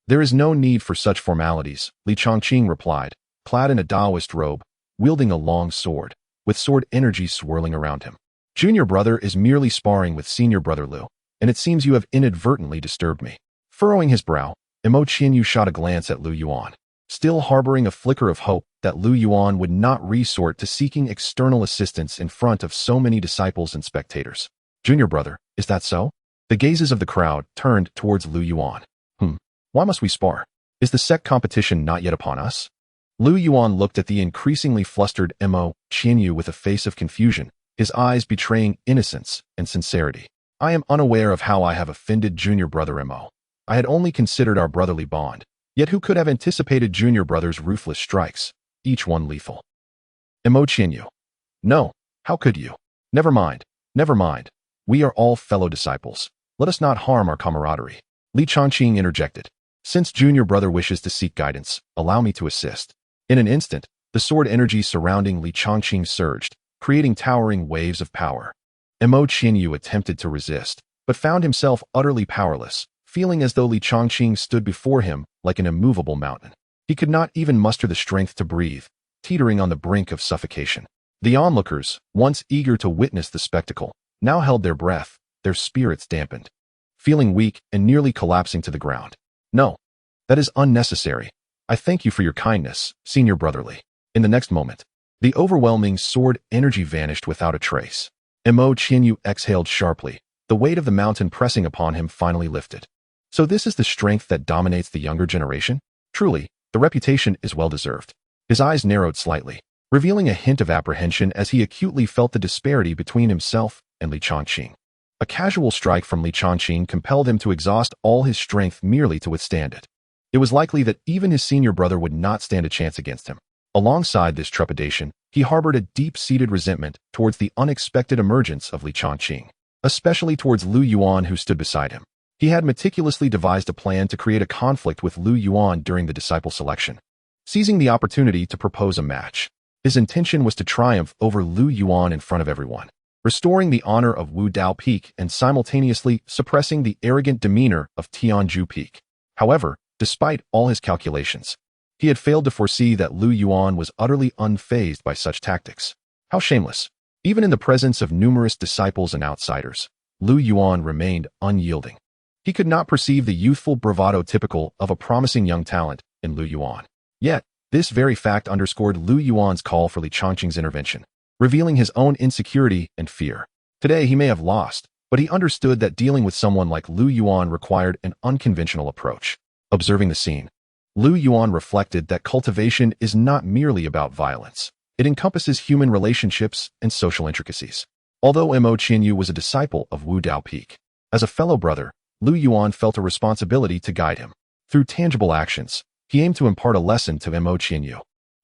There is no need for such formalities, Li Chongqing replied, clad in a Taoist robe, wielding a long sword, with sword energy swirling around him. Junior brother is merely sparring with senior brother Lu, and it seems you have inadvertently disturbed me. Furrowing his brow, Mo Qinyu shot a glance at Lu Yuan, still harboring a flicker of hope that Lu Yuan would not resort to seeking external assistance in front of so many disciples and spectators. Junior brother, is that so? The gazes of the crowd turned towards Lu Yuan. Why must we spar? Is the sect competition not yet upon us? Lu Yuan looked at the increasingly flustered Mo Qianyu with a face of confusion, his eyes betraying innocence and sincerity. I am unaware of how I have offended junior brother Mo. I had only considered our brotherly bond. Yet who could have anticipated junior brother's ruthless strikes, each one lethal? Mo Qianyu. No, how could you? Never mind, never mind. We are all fellow disciples. Let us not harm our camaraderie. Li Changqing interjected. Since junior brother wishes to seek guidance, allow me to assist. In an instant, the sword energy surrounding Li Changqing surged, creating towering waves of power. Mo Qianyu attempted to resist, but found himself utterly powerless, feeling as though Li Changqing stood before him like an immovable mountain. He could not even muster the strength to breathe, teetering on the brink of suffocation. The onlookers, once eager to witness the spectacle, now held their breath, their spirits dampened, feeling weak and nearly collapsing to the ground. No, that is unnecessary. I thank you for your kindness, senior brotherly. In the next moment, the overwhelming sword energy vanished without a trace. Mo Qianyu exhaled sharply, the weight of the mountain pressing upon him finally lifted. So this is the strength that dominates the younger generation? Truly, the reputation is well-deserved. His eyes narrowed slightly, revealing a hint of apprehension as he acutely felt the disparity between himself and Li Changqing. A casual strike from Li Changqing compelled him to exhaust all his strength merely to withstand it. It was likely that even his senior brother would not stand a chance against him. Alongside this trepidation, he harbored a deep-seated resentment towards the unexpected emergence of Li Changqing, especially towards Lu Yuan who stood beside him. He had meticulously devised a plan to create a conflict with Lu Yuan during the disciple selection, seizing the opportunity to propose a match. His intention was to triumph over Lu Yuan in front of everyone, restoring the honor of Wu Dao Peak and simultaneously suppressing the arrogant demeanor of Tianji Peak. However, despite all his calculations, he had failed to foresee that Lu Yuan was utterly unfazed by such tactics. How shameless! Even in the presence of numerous disciples and outsiders, Lu Yuan remained unyielding. He could not perceive the youthful bravado typical of a promising young talent in Lu Yuan. Yet, this very fact underscored Lu Yuan's call for Li Changqing's intervention, revealing his own insecurity and fear. Today he may have lost, but he understood that dealing with someone like Lu Yuan required an unconventional approach. Observing the scene, Lu Yuan reflected that cultivation is not merely about violence. It encompasses human relationships and social intricacies. Although Mo Qianyu was a disciple of Wu Dao Peak, as a fellow brother, Lu Yuan felt a responsibility to guide him. Through tangible actions, he aimed to impart a lesson to Mo Qianyu,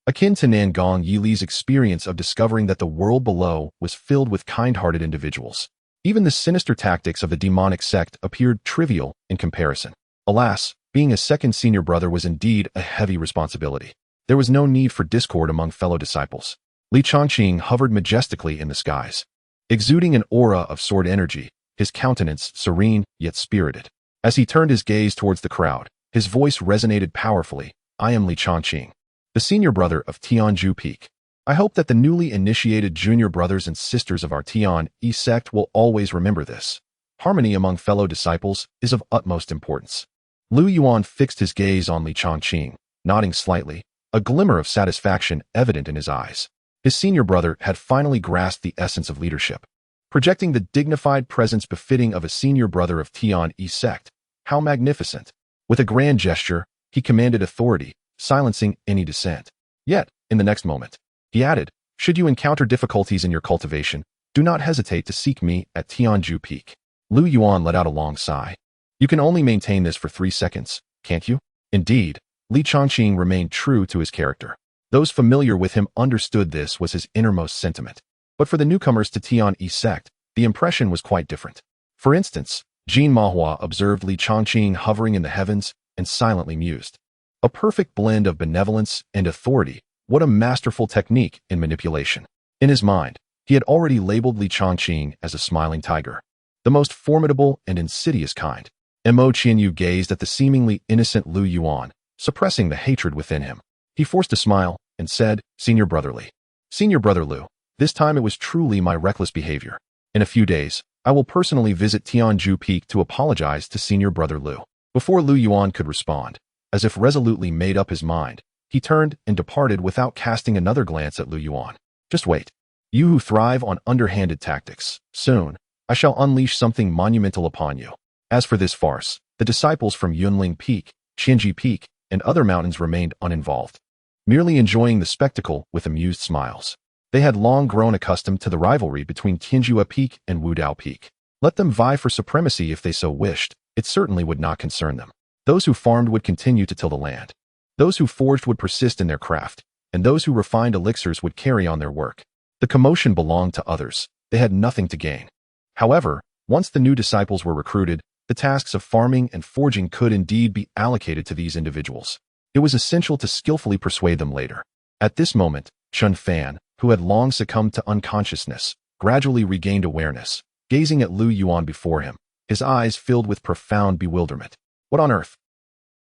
akin to Nangong Yili's experience of discovering that the world below was filled with kind-hearted individuals. Even the sinister tactics of the demonic sect appeared trivial in comparison. Alas, being a second senior brother was indeed a heavy responsibility. There was no need for discord among fellow disciples. Li Changqing hovered majestically in the skies, exuding an aura of sword energy, his countenance serene yet spirited. As he turned his gaze towards the crowd, his voice resonated powerfully. I am Li Changqing, the senior brother of Tianji Peak. I hope that the newly initiated junior brothers and sisters of our Tianyi Sect will always remember this. Harmony among fellow disciples is of utmost importance. Lu Yuan fixed his gaze on Li Changqing, nodding slightly, a glimmer of satisfaction evident in his eyes. His senior brother had finally grasped the essence of leadership, projecting the dignified presence befitting of a senior brother of Tianyi Sect. How magnificent! With a grand gesture, he commanded authority, silencing any dissent. Yet, in the next moment, he added, should you encounter difficulties in your cultivation, do not hesitate to seek me at Tianji Peak. Lu Yuan let out a long sigh. You can only maintain this for 3 seconds, can't you? Indeed, Li Changqing remained true to his character. Those familiar with him understood this was his innermost sentiment. But for the newcomers to Tianyi Sect, the impression was quite different. For instance, Jin Mahua observed Li Changqing hovering in the heavens and silently mused. A perfect blend of benevolence and authority. What a masterful technique in manipulation. In his mind, he had already labeled Li Changqing as a smiling tiger, the most formidable and insidious kind. Mo Qianyu gazed at the seemingly innocent Lu Yuan, suppressing the hatred within him. He forced a smile and said, Senior brotherly. Senior brother Lu, this time it was truly my reckless behavior. In a few days, I will personally visit Tianji Peak to apologize to senior brother Lu. Before Lu Yuan could respond, as if resolutely made up his mind, he turned and departed without casting another glance at Lu Yuan. Just wait. You who thrive on underhanded tactics, soon, I shall unleash something monumental upon you. As for this farce, the disciples from Yunling Peak, Tianyi Peak, and other mountains remained uninvolved, merely enjoying the spectacle with amused smiles. They had long grown accustomed to the rivalry between Tianyi Peak and Wudao Peak. Let them vie for supremacy if they so wished, it certainly would not concern them. Those who farmed would continue to till the land. Those who forged would persist in their craft, and those who refined elixirs would carry on their work. The commotion belonged to others. They had nothing to gain. However, once the new disciples were recruited, the tasks of farming and forging could indeed be allocated to these individuals. It was essential to skillfully persuade them later. At this moment, Chun Fan, who had long succumbed to unconsciousness, gradually regained awareness, gazing at Lu Yuan before him, his eyes filled with profound bewilderment. What on earth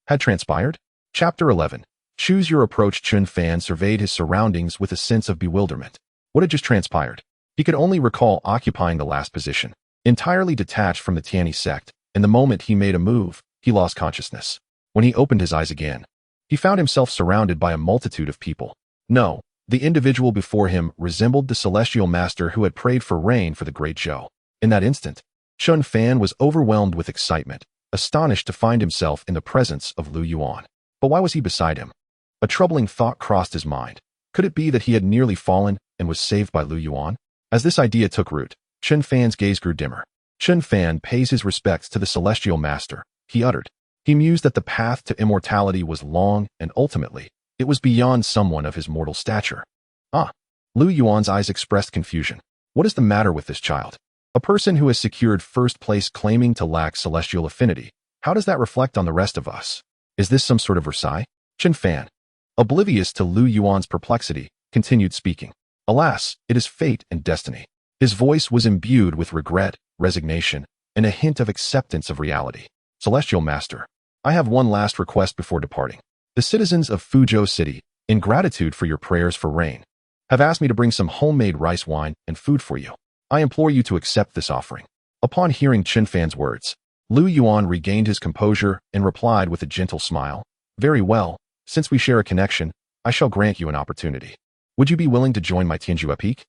had transpired? Chapter 11. Choose your approach. Chun Fan surveyed his surroundings with a sense of bewilderment. What had just transpired? He could only recall occupying the last position, entirely detached from the Tianyi Sect, and the moment he made a move, he lost consciousness. When he opened his eyes again, he found himself surrounded by a multitude of people. No, the individual before him resembled the celestial master who had prayed for rain for the great Zhou. In that instant, Chun Fan was overwhelmed with excitement, astonished to find himself in the presence of Lu Yuan. But why was he beside him? A troubling thought crossed his mind. Could it be that he had nearly fallen and was saved by Lu Yuan? As this idea took root, Chun Fan's gaze grew dimmer. Chun Fan pays his respects to the celestial master, he uttered. He mused that the path to immortality was long and ultimately, it was beyond someone of his mortal stature. Lu Yuan's eyes expressed confusion. What is the matter with this child? A person who has secured first place claiming to lack celestial affinity. How does that reflect on the rest of us? Is this some sort of Versailles? Chun Fan, oblivious to Lu Yuan's perplexity, continued speaking. Alas, it is fate and destiny. His voice was imbued with regret, resignation, and a hint of acceptance of reality. Celestial Master, I have one last request before departing. The citizens of Fuzhou City, in gratitude for your prayers for rain, have asked me to bring some homemade rice wine and food for you. I implore you to accept this offering. Upon hearing Chun Fan's words, Lu Yuan regained his composure and replied with a gentle smile. Very well, since we share a connection, I shall grant you an opportunity. Would you be willing to join my Tianyi Peak?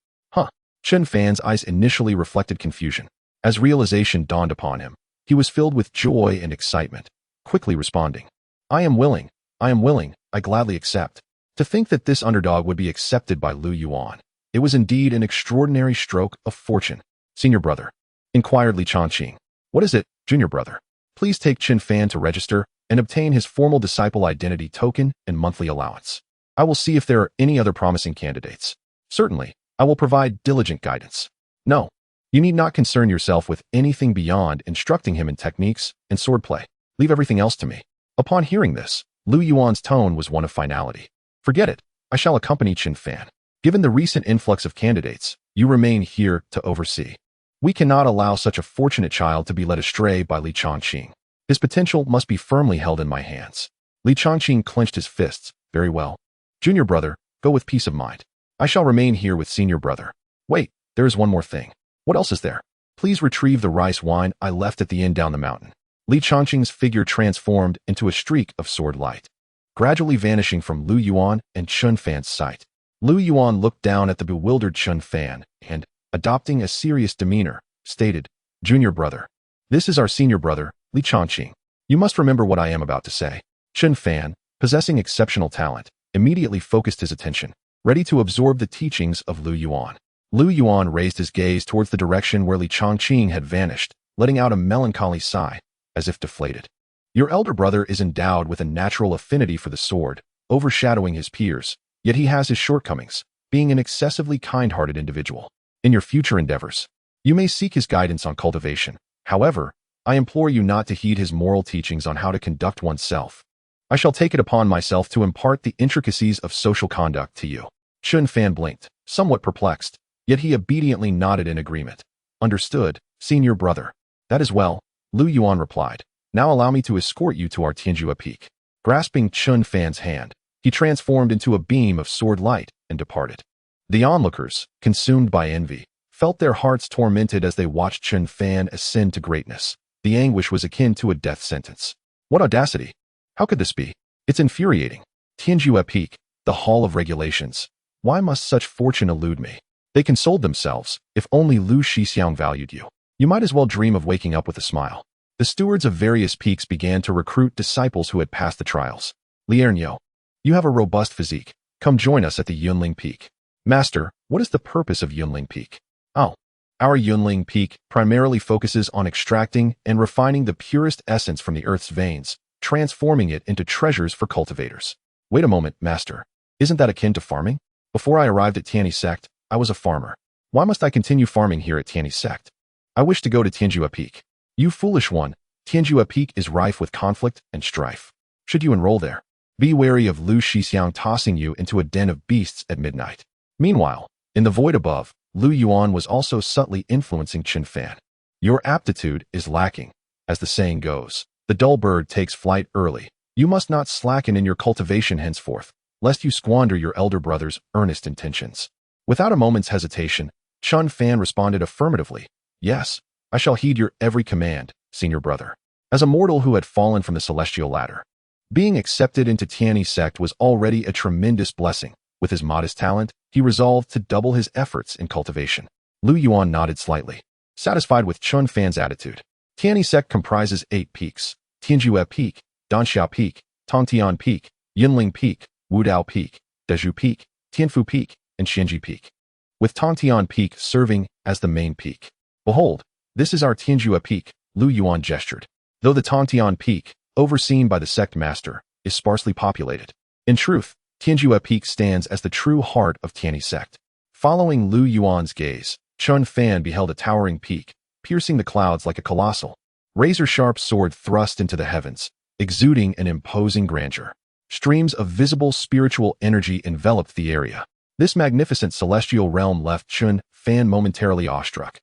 Chun Fan's eyes initially reflected confusion. As realization dawned upon him, he was filled with joy and excitement, quickly responding. I am willing, I gladly accept. To think that this underdog would be accepted by Lu Yuan. It was indeed an extraordinary stroke of fortune. Senior brother, inquired Li Chongqing. What is it, junior brother? Please take Chun Fan to register and obtain his formal disciple identity token and monthly allowance. I will see if there are any other promising candidates. Certainly, I will provide diligent guidance. No, you need not concern yourself with anything beyond instructing him in techniques and swordplay. Leave everything else to me. Upon hearing this, Lu Yuan's tone was one of finality. Forget it, I shall accompany Chun Fan. Given the recent influx of candidates, you remain here to oversee. We cannot allow such a fortunate child to be led astray by Li Chongqing. His potential must be firmly held in my hands. Li Chongqing clenched his fists. Very well. Junior brother, go with peace of mind. I shall remain here with senior brother. Wait, there is one more thing. What else is there? Please retrieve the rice wine I left at the inn down the mountain. Li Chongqing's figure transformed into a streak of sword light, gradually vanishing from Lu Yuan and Chun Fan's sight. Lu Yuan looked down at the bewildered Chun Fan and, adopting a serious demeanor, stated, Junior brother, this is our senior brother, Li Chongqing. You must remember what I am about to say. Chun Fan, possessing exceptional talent, immediately focused his attention, ready to absorb the teachings of Lu Yuan. Lu Yuan raised his gaze towards the direction where Li Chongqing had vanished, letting out a melancholy sigh, as if deflated. Your elder brother is endowed with a natural affinity for the sword, overshadowing his peers, yet he has his shortcomings, being an excessively kind-hearted individual. In your future endeavors, you may seek his guidance on cultivation. However, I implore you not to heed his moral teachings on how to conduct oneself. I shall take it upon myself to impart the intricacies of social conduct to you. Chun Fan blinked, somewhat perplexed, yet he obediently nodded in agreement. Understood, senior brother. That is well, Lu Yuan replied. Now allow me to escort you to our Tianyi Peak. Grasping Chun Fan's hand, he transformed into a beam of sword light and departed. The onlookers, consumed by envy, felt their hearts tormented as they watched Chun Fan ascend to greatness. The anguish was akin to a death sentence. What audacity! How could this be? It's infuriating. Tianyi Peak, the hall of regulations. Why must such fortune elude me? They consoled themselves. If only Lu Shixiang valued you. You might as well dream of waking up with a smile. The stewards of various peaks began to recruit disciples who had passed the trials. Liernyo, you have a robust physique. Come join us at the Yunling Peak. Master, what is the purpose of Yunling Peak? Oh, our Yunling Peak primarily focuses on extracting and refining the purest essence from the earth's veins, transforming it into treasures for cultivators. Wait a moment, Master. Isn't that akin to farming? Before I arrived at Tianyi Sect, I was a farmer. Why must I continue farming here at Tianyi Sect? I wish to go to Tianyi Peak. You foolish one, Tianyi Peak is rife with conflict and strife. Should you enroll there, be wary of Lu Shixiang tossing you into a den of beasts at midnight. Meanwhile, in the void above, Lu Yuan was also subtly influencing Qin Fan. Your aptitude is lacking. As the saying goes, the dull bird takes flight early. You must not slacken in your cultivation henceforth, lest you squander your elder brother's earnest intentions. Without a moment's hesitation, Qin Fan responded affirmatively. Yes, I shall heed your every command, senior brother. As a mortal who had fallen from the celestial ladder, being accepted into Tianyi Sect was already a tremendous blessing. With his modest talent, he resolved to double his efforts in cultivation. Lu Yuan nodded slightly, satisfied with Qin Fan's attitude. Tianyi Sect comprises 8 peaks: Tianyi Peak, Danxiao Peak, Tongtian Peak, Yunling Peak, Wudao Peak, Dezhu Peak, Tianfu Peak, and Xianji Peak, with Tongtian Peak serving as the main peak. Behold, this is our Tianyi Peak, Lu Yuan gestured. Though the Tongtian Peak, overseen by the sect master, is sparsely populated, in truth, Tianyi Peak stands as the true heart of Tianyi Sect. Following Lu Yuan's gaze, Qin Fan beheld a towering peak, piercing the clouds like a colossal, razor-sharp sword thrust into the heavens, exuding an imposing grandeur. Streams of visible spiritual energy enveloped the area. This magnificent celestial realm left Qin Fan momentarily awestruck,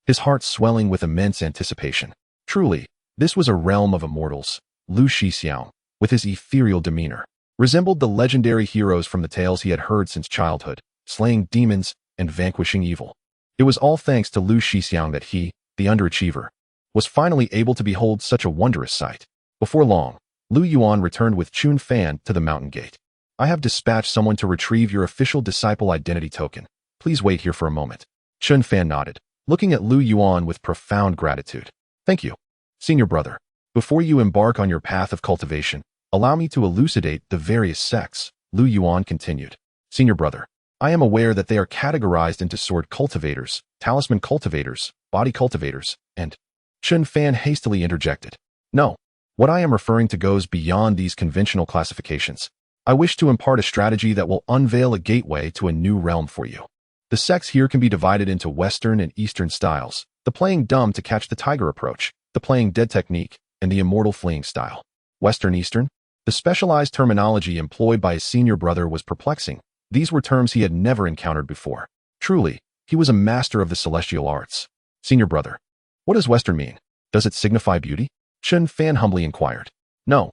his heart swelling with immense anticipation. Truly, this was a realm of immortals. Lu Shixiang, with his ethereal demeanor, resembled the legendary heroes from the tales he had heard since childhood, slaying demons and vanquishing evil. It was all thanks to Lu Shixiang that he, the underachiever, was finally able to behold such a wondrous sight. Before long, Lu Yuan returned with Qin Fan to the mountain gate. I have dispatched someone to retrieve your official disciple identity token. Please wait here for a moment. Qin Fan nodded, looking at Lu Yuan with profound gratitude. Thank you, senior brother. Before you embark on your path of cultivation, allow me to elucidate the various sects, Lu Yuan continued. Senior brother, I am aware that they are categorized into sword cultivators, talisman cultivators, body cultivators, and... Qin Fan hastily interjected. No, what I am referring to goes beyond these conventional classifications. I wish to impart a strategy that will unveil a gateway to a new realm for you. The sects here can be divided into Western and Eastern styles, the playing dumb to catch the tiger approach, the playing dead technique, and the immortal fleeing style. Western Eastern? The specialized terminology employed by his senior brother was perplexing. These were terms he had never encountered before. Truly, he was a master of the celestial arts. Senior brother, what does Western mean? Does it signify beauty? Qin Fan humbly inquired. No,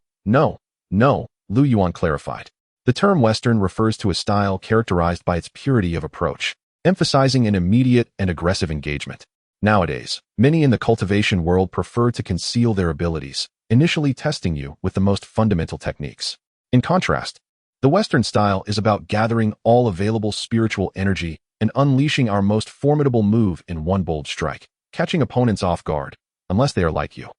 Lu Yuan clarified. The term Western refers to a style characterized by its purity of approach, emphasizing an immediate and aggressive engagement. Nowadays, many in the cultivation world prefer to conceal their abilities, initially testing you with the most fundamental techniques. In contrast, the Western style is about gathering all available spiritual energy and unleashing our most formidable move in one bold strike, catching opponents off guard, unless they are like you.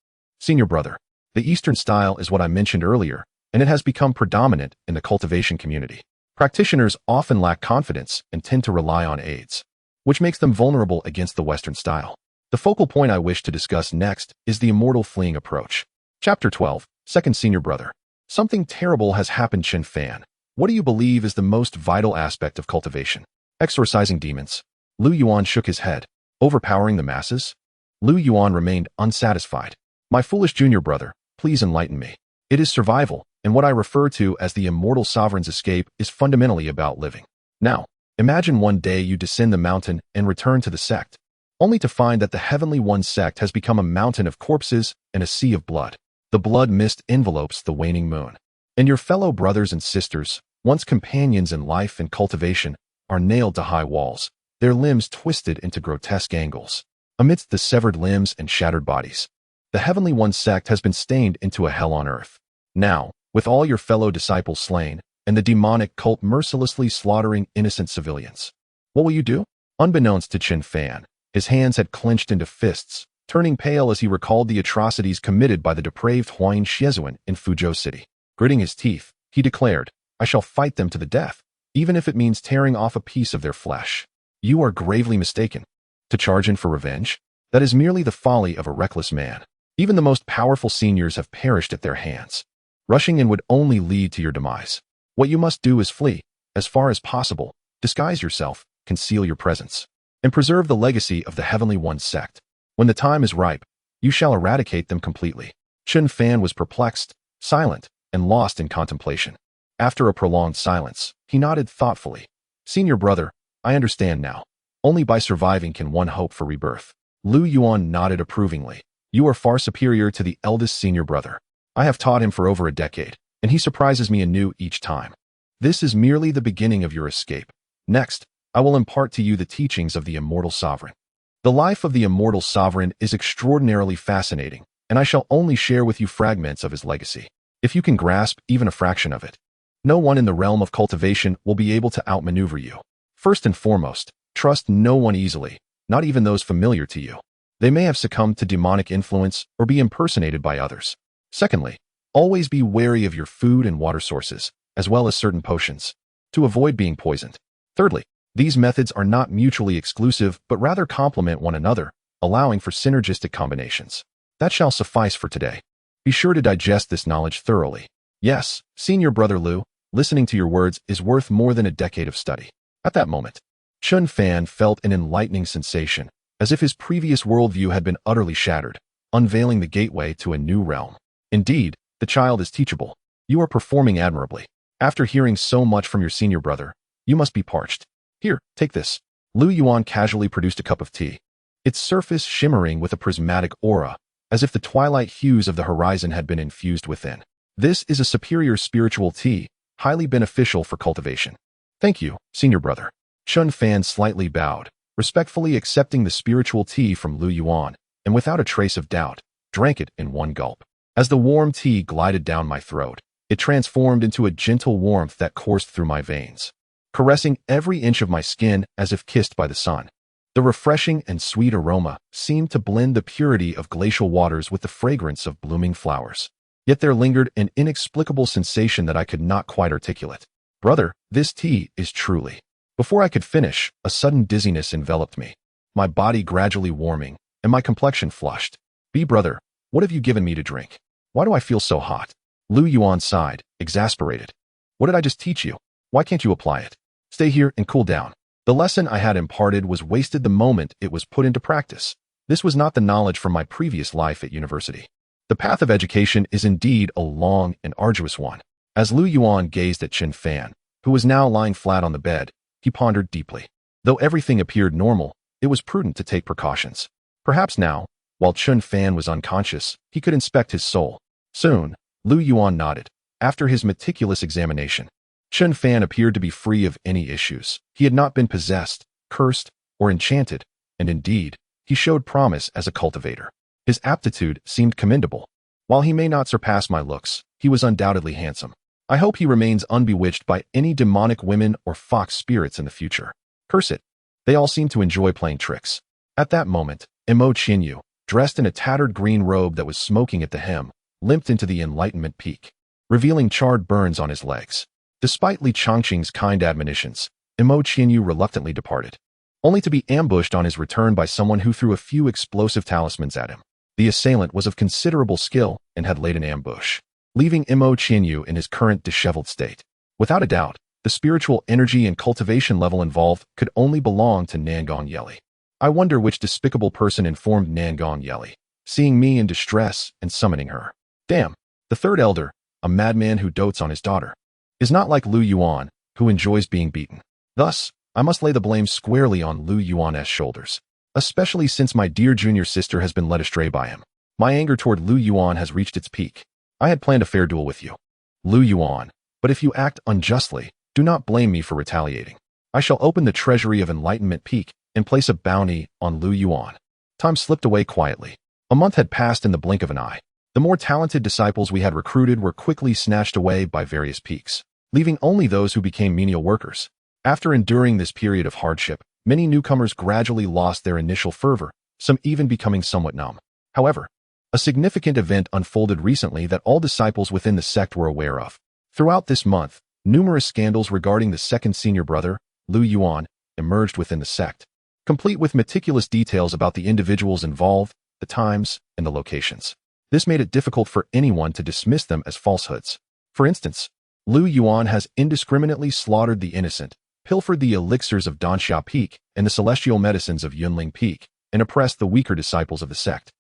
Senior brother, the Eastern style is what I mentioned earlier, and it has become predominant in the cultivation community. Practitioners often lack confidence and tend to rely on aids, which makes them vulnerable against the Western style. The focal point I wish to discuss next is the immortal fleeing approach. Chapter 12, Second Senior Brother. Something terrible has happened, Qin Fan. What do you believe is the most vital aspect of cultivation? Exorcising demons. Lu Yuan shook his head. Overpowering the masses? Lu Yuan remained unsatisfied. My foolish junior brother, please enlighten me. It is survival, and what I refer to as the immortal sovereign's escape is fundamentally about living. Now, imagine one day you descend the mountain and return to the sect, only to find that the Heavenly One sect has become a mountain of corpses and a sea of blood. The blood mist envelopes the waning moon. And your fellow brothers and sisters, once companions in life and cultivation, are nailed to high walls, their limbs twisted into grotesque angles. Amidst the severed limbs and shattered bodies, the Heavenly One sect has been stained into a hell on earth. Now, with all your fellow disciples slain, and the demonic cult mercilessly slaughtering innocent civilians, what will you do? Unbeknownst to Qin Fan, his hands had clenched into fists, turning pale as he recalled the atrocities committed by the depraved Huan Shizhuan in Fuzhou City. Gritting his teeth, he declared, "I shall fight them to the death, even if it means tearing off a piece of their flesh." You are gravely mistaken. To charge in for revenge? That is merely the folly of a reckless man. Even the most powerful seniors have perished at their hands. Rushing in would only lead to your demise. What you must do is flee, as far as possible, disguise yourself, conceal your presence, and preserve the legacy of the Heavenly One sect. When the time is ripe, you shall eradicate them completely. Chun Fan was perplexed, silent, and lost in contemplation. After a prolonged silence, he nodded thoughtfully. "Senior brother, I understand now. Only by surviving can one hope for rebirth." Lu Yuan nodded approvingly. "You are far superior to the eldest senior brother. I have taught him for over a decade, and he surprises me anew each time. This is merely the beginning of your escape. Next, I will impart to you the teachings of the immortal sovereign." The life of the immortal sovereign is extraordinarily fascinating, and I shall only share with you fragments of his legacy. If you can grasp even a fraction of it, no one in the realm of cultivation will be able to outmaneuver you. First and foremost, trust no one easily, not even those familiar to you. They may have succumbed to demonic influence or be impersonated by others. Secondly, always be wary of your food and water sources, as well as certain potions, to avoid being poisoned. Thirdly, these methods are not mutually exclusive, but rather complement one another, allowing for synergistic combinations. That shall suffice for today. Be sure to digest this knowledge thoroughly. Yes, senior brother Lu, listening to your words is worth more than a decade of study. At that moment, Chun Fan felt an enlightening sensation, as if his previous worldview had been utterly shattered, unveiling the gateway to a new realm. Indeed, the child is teachable. You are performing admirably. After hearing so much from your senior brother, you must be parched. Here, take this. Lu Yuan casually produced a cup of tea, its surface shimmering with a prismatic aura, as if the twilight hues of the horizon had been infused within. This is a superior spiritual tea, highly beneficial for cultivation. Thank you, senior brother. Chun Fan slightly bowed, respectfully accepting the spiritual tea from Lu Yuan, and without a trace of doubt, drank it in one gulp. As the warm tea glided down my throat, it transformed into a gentle warmth that coursed through my veins, caressing every inch of my skin as if kissed by the sun. The refreshing and sweet aroma seemed to blend the purity of glacial waters with the fragrance of blooming flowers. Yet there lingered an inexplicable sensation that I could not quite articulate. "Brother, this tea is truly..." Before I could finish, a sudden dizziness enveloped me, my body gradually warming, and my complexion flushed. Brother, what have you given me to drink? Why do I feel so hot?" Lu Yuan sighed, exasperated. "What did I just teach you? Why can't you apply it? Stay here and cool down." The lesson I had imparted was wasted the moment it was put into practice. This was not the knowledge from my previous life at university. The path of education is indeed a long and arduous one. As Lu Yuan gazed at Chun Fan, who was now lying flat on the bed, he pondered deeply. Though everything appeared normal, it was prudent to take precautions. Perhaps now, while Chun Fan was unconscious, he could inspect his soul. Soon, Lu Yuan nodded. After his meticulous examination, Chun Fan appeared to be free of any issues. He had not been possessed, cursed, or enchanted, and indeed, he showed promise as a cultivator. His aptitude seemed commendable. While he may not surpass my looks, he was undoubtedly handsome. I hope he remains unbewitched by any demonic women or fox spirits in the future. Curse it. They all seem to enjoy playing tricks. At that moment, Mo Qinyu, dressed in a tattered green robe that was smoking at the hem, limped into the Enlightenment Peak, revealing charred burns on his legs. Despite Li Changqing's kind admonitions, Mo Qinyu reluctantly departed, only to be ambushed on his return by someone who threw a few explosive talismans at him. The assailant was of considerable skill and had laid an ambush, leaving Mo Qinyu in his current disheveled state. Without a doubt, the spiritual energy and cultivation level involved could only belong to Nangong Yeli. I wonder which despicable person informed Nangong Yeli, seeing me in distress and summoning her. Damn, the third elder, a madman who dotes on his daughter, is not like Lu Yuan, who enjoys being beaten. Thus, I must lay the blame squarely on Lu Yuan's shoulders, especially since my dear junior sister has been led astray by him. My anger toward Lu Yuan has reached its peak. I had planned a fair duel with you, Lu Yuan, but if you act unjustly, do not blame me for retaliating. I shall open the treasury of Enlightenment Peak and place a bounty on Lu Yuan. Time slipped away quietly. A month had passed in the blink of an eye. The more talented disciples we had recruited were quickly snatched away by various peaks, leaving only those who became menial workers. After enduring this period of hardship, many newcomers gradually lost their initial fervor, some even becoming somewhat numb. However, a significant event unfolded recently that all disciples within the sect were aware of. Throughout this month, numerous scandals regarding the second senior brother, Yuan, emerged within the sect, complete with meticulous details about the individuals involved, the times, and the locations. This made it difficult for anyone to dismiss them as falsehoods. For instance, Yuan has indiscriminately slaughtered the innocent, pilfered the elixirs of Danxia Peak and the celestial medicines of Yunling Peak, and oppressed the weaker disciples of the sect.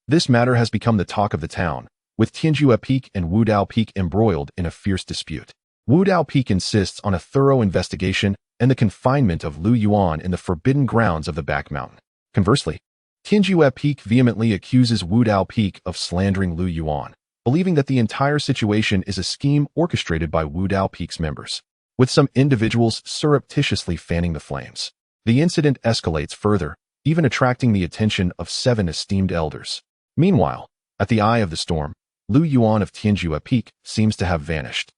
This matter has become the talk of the town, with Tianyi Peak and Wudao Peak embroiled in a fierce dispute. Wudao Peak insists on a thorough investigation and the confinement of Yuan in the forbidden grounds of the back mountain. Conversely, Tianyi Peak vehemently accuses Wudao Peak of slandering Yuan, believing that the entire situation is a scheme orchestrated by Wudao Peak's members, with some individuals surreptitiously fanning the flames. The incident escalates further, even attracting the attention of 7 esteemed elders. Meanwhile, at the eye of the storm, Yuan of Tianyi Peak seems to have vanished,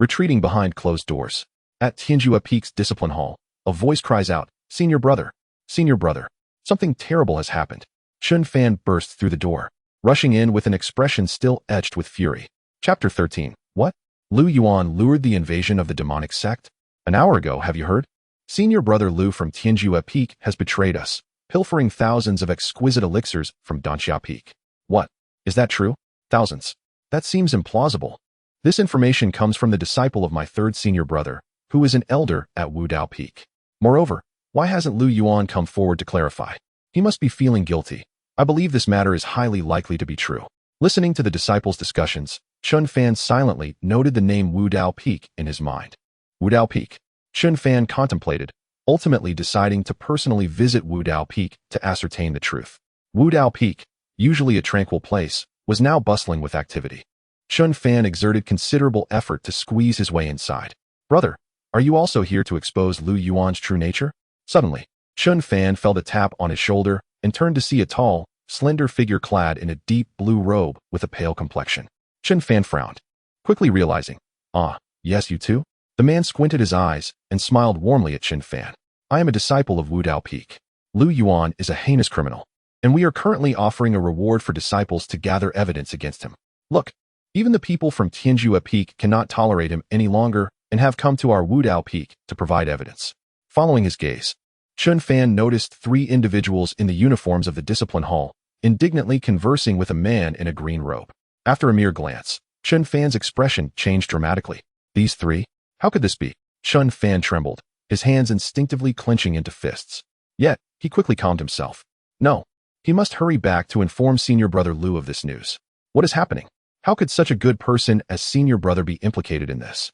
retreating behind closed doors. At Tianyi Peak's discipline hall, a voice cries out, "Senior brother! Senior brother! Something terrible has happened." Chun Fan bursts through the door, rushing in with an expression still etched with fury. Chapter 13. What? Yuan lured the invasion of the demonic sect? An hour ago, have you heard? Senior brother Lu from Tianyi Peak has betrayed us, pilfering thousands of exquisite elixirs from Danxia Peak. What? Is that true? Thousands. That seems implausible. This information comes from the disciple of my third senior brother, who is an elder at Wudao Peak. Moreover, why hasn't Yuan come forward to clarify? He must be feeling guilty. I believe this matter is highly likely to be true. Listening to the disciples' discussions, Chun Fan silently noted the name Wudao Peak in his mind. Wudao Peak. Chun Fan contemplated, ultimately deciding to personally visit Wudao Peak to ascertain the truth. Wudao Peak, usually a tranquil place, was now bustling with activity. Chun Fan exerted considerable effort to squeeze his way inside. Brother, are you also here to expose Yuan's true nature? Suddenly, Chun Fan felt a tap on his shoulder and turned to see a tall, slender figure clad in a deep blue robe with a pale complexion. Chun Fan frowned, quickly realizing, yes, you too? The man squinted his eyes and smiled warmly at Chun Fan. I am a disciple of Wudao Peak. Yuan is a heinous criminal, and we are currently offering a reward for disciples to gather evidence against him. Look, even the people from Tianyi Peak cannot tolerate him any longer and have come to our Wudao Peak to provide evidence. Following his gaze, Chun Fan noticed 3 individuals in the uniforms of the discipline hall, indignantly conversing with a man in a green robe. After a mere glance, Chun Fan's expression changed dramatically. These 3? How could this be? Chun Fan trembled, his hands instinctively clenching into fists. Yet, he quickly calmed himself. No, he must hurry back to inform senior brother Lu of this news. What is happening? How could such a good person as senior brother be implicated in this?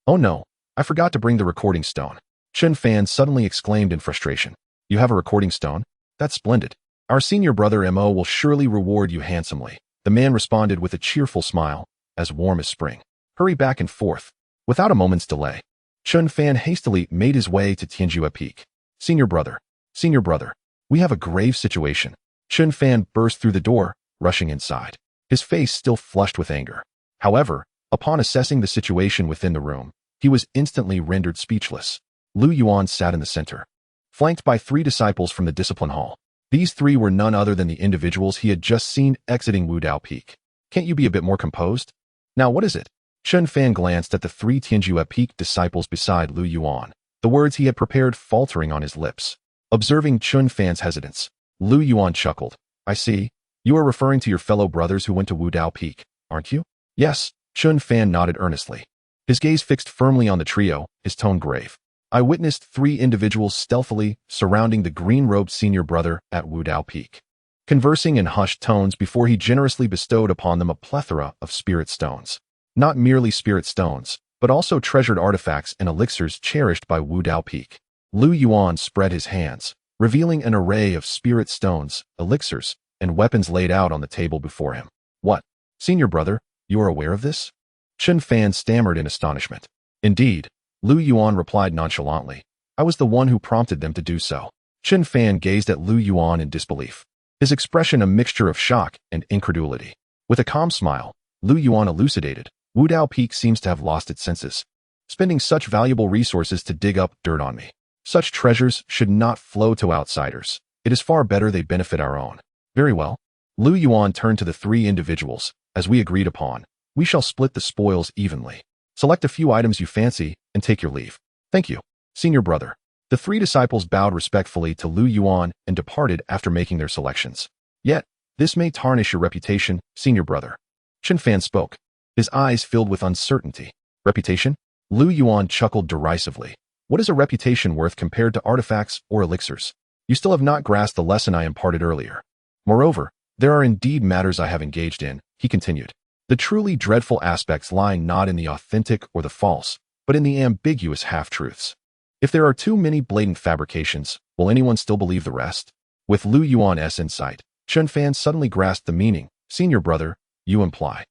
Oh no, I forgot to bring the recording stone. Chun Fan suddenly exclaimed in frustration. You have a recording stone? That's splendid. Our senior brother Mo will surely reward you handsomely. The man responded with a cheerful smile, as warm as spring. Hurry back and forth. Without a moment's delay, Chun Fan hastily made his way to Tianyi Peak. Senior brother, we have a grave situation. Chun Fan burst through the door, rushing inside, his face still flushed with anger. However, upon assessing the situation within the room, he was instantly rendered speechless. Yuan sat in the center, flanked by 3 disciples from the discipline hall. These 3 were none other than the individuals he had just seen exiting Wudao Peak. Can't you be a bit more composed? Now what is it? Chun Fan glanced at the 3 Tianyi Peak disciples beside Yuan, the words he had prepared faltering on his lips. Observing Chun Fan's hesitance, Yuan chuckled. I see. You are referring to your fellow brothers who went to Wudao Peak, aren't you? Yes, Chun Fan nodded earnestly, his gaze fixed firmly on the trio, his tone grave. I witnessed 3 individuals stealthily surrounding the green-robed senior brother at Wudao Peak, conversing in hushed tones before he generously bestowed upon them a plethora of spirit stones. Not merely spirit stones, but also treasured artifacts and elixirs cherished by Wudao Peak. Yuan spread his hands, revealing an array of spirit stones, elixirs, and weapons laid out on the table before him. What? Senior brother, you are aware of this? Chun Fan stammered in astonishment. Indeed, Yuan replied nonchalantly. I was the one who prompted them to do so. Chun Fan gazed at Yuan in disbelief, his expression a mixture of shock and incredulity. With a calm smile, Yuan elucidated. Wudao Peak seems to have lost its senses, spending such valuable resources to dig up dirt on me. Such treasures should not flow to outsiders. It is far better they benefit our own. Very well. Lu Yuan turned to the three individuals. As we agreed upon, we shall split the spoils evenly. Select a few items you fancy and take your leave. Thank you, senior brother. The three disciples bowed respectfully to Lu Yuan and departed after making their selections. Yet, this may tarnish your reputation, senior brother. Chen Fan spoke, his eyes filled with uncertainty. Reputation? Lu Yuan chuckled derisively. What is a reputation worth compared to artifacts or elixirs? You still have not grasped the lesson I imparted earlier. Moreover, there are indeed matters I have engaged in, he continued. The truly dreadful aspects lie not in the authentic or the false, but in the ambiguous half-truths. If there are too many blatant fabrications, will anyone still believe the rest? With Lu Yuan's insight, Chen Fan suddenly grasped the meaning. Senior brother, you imply.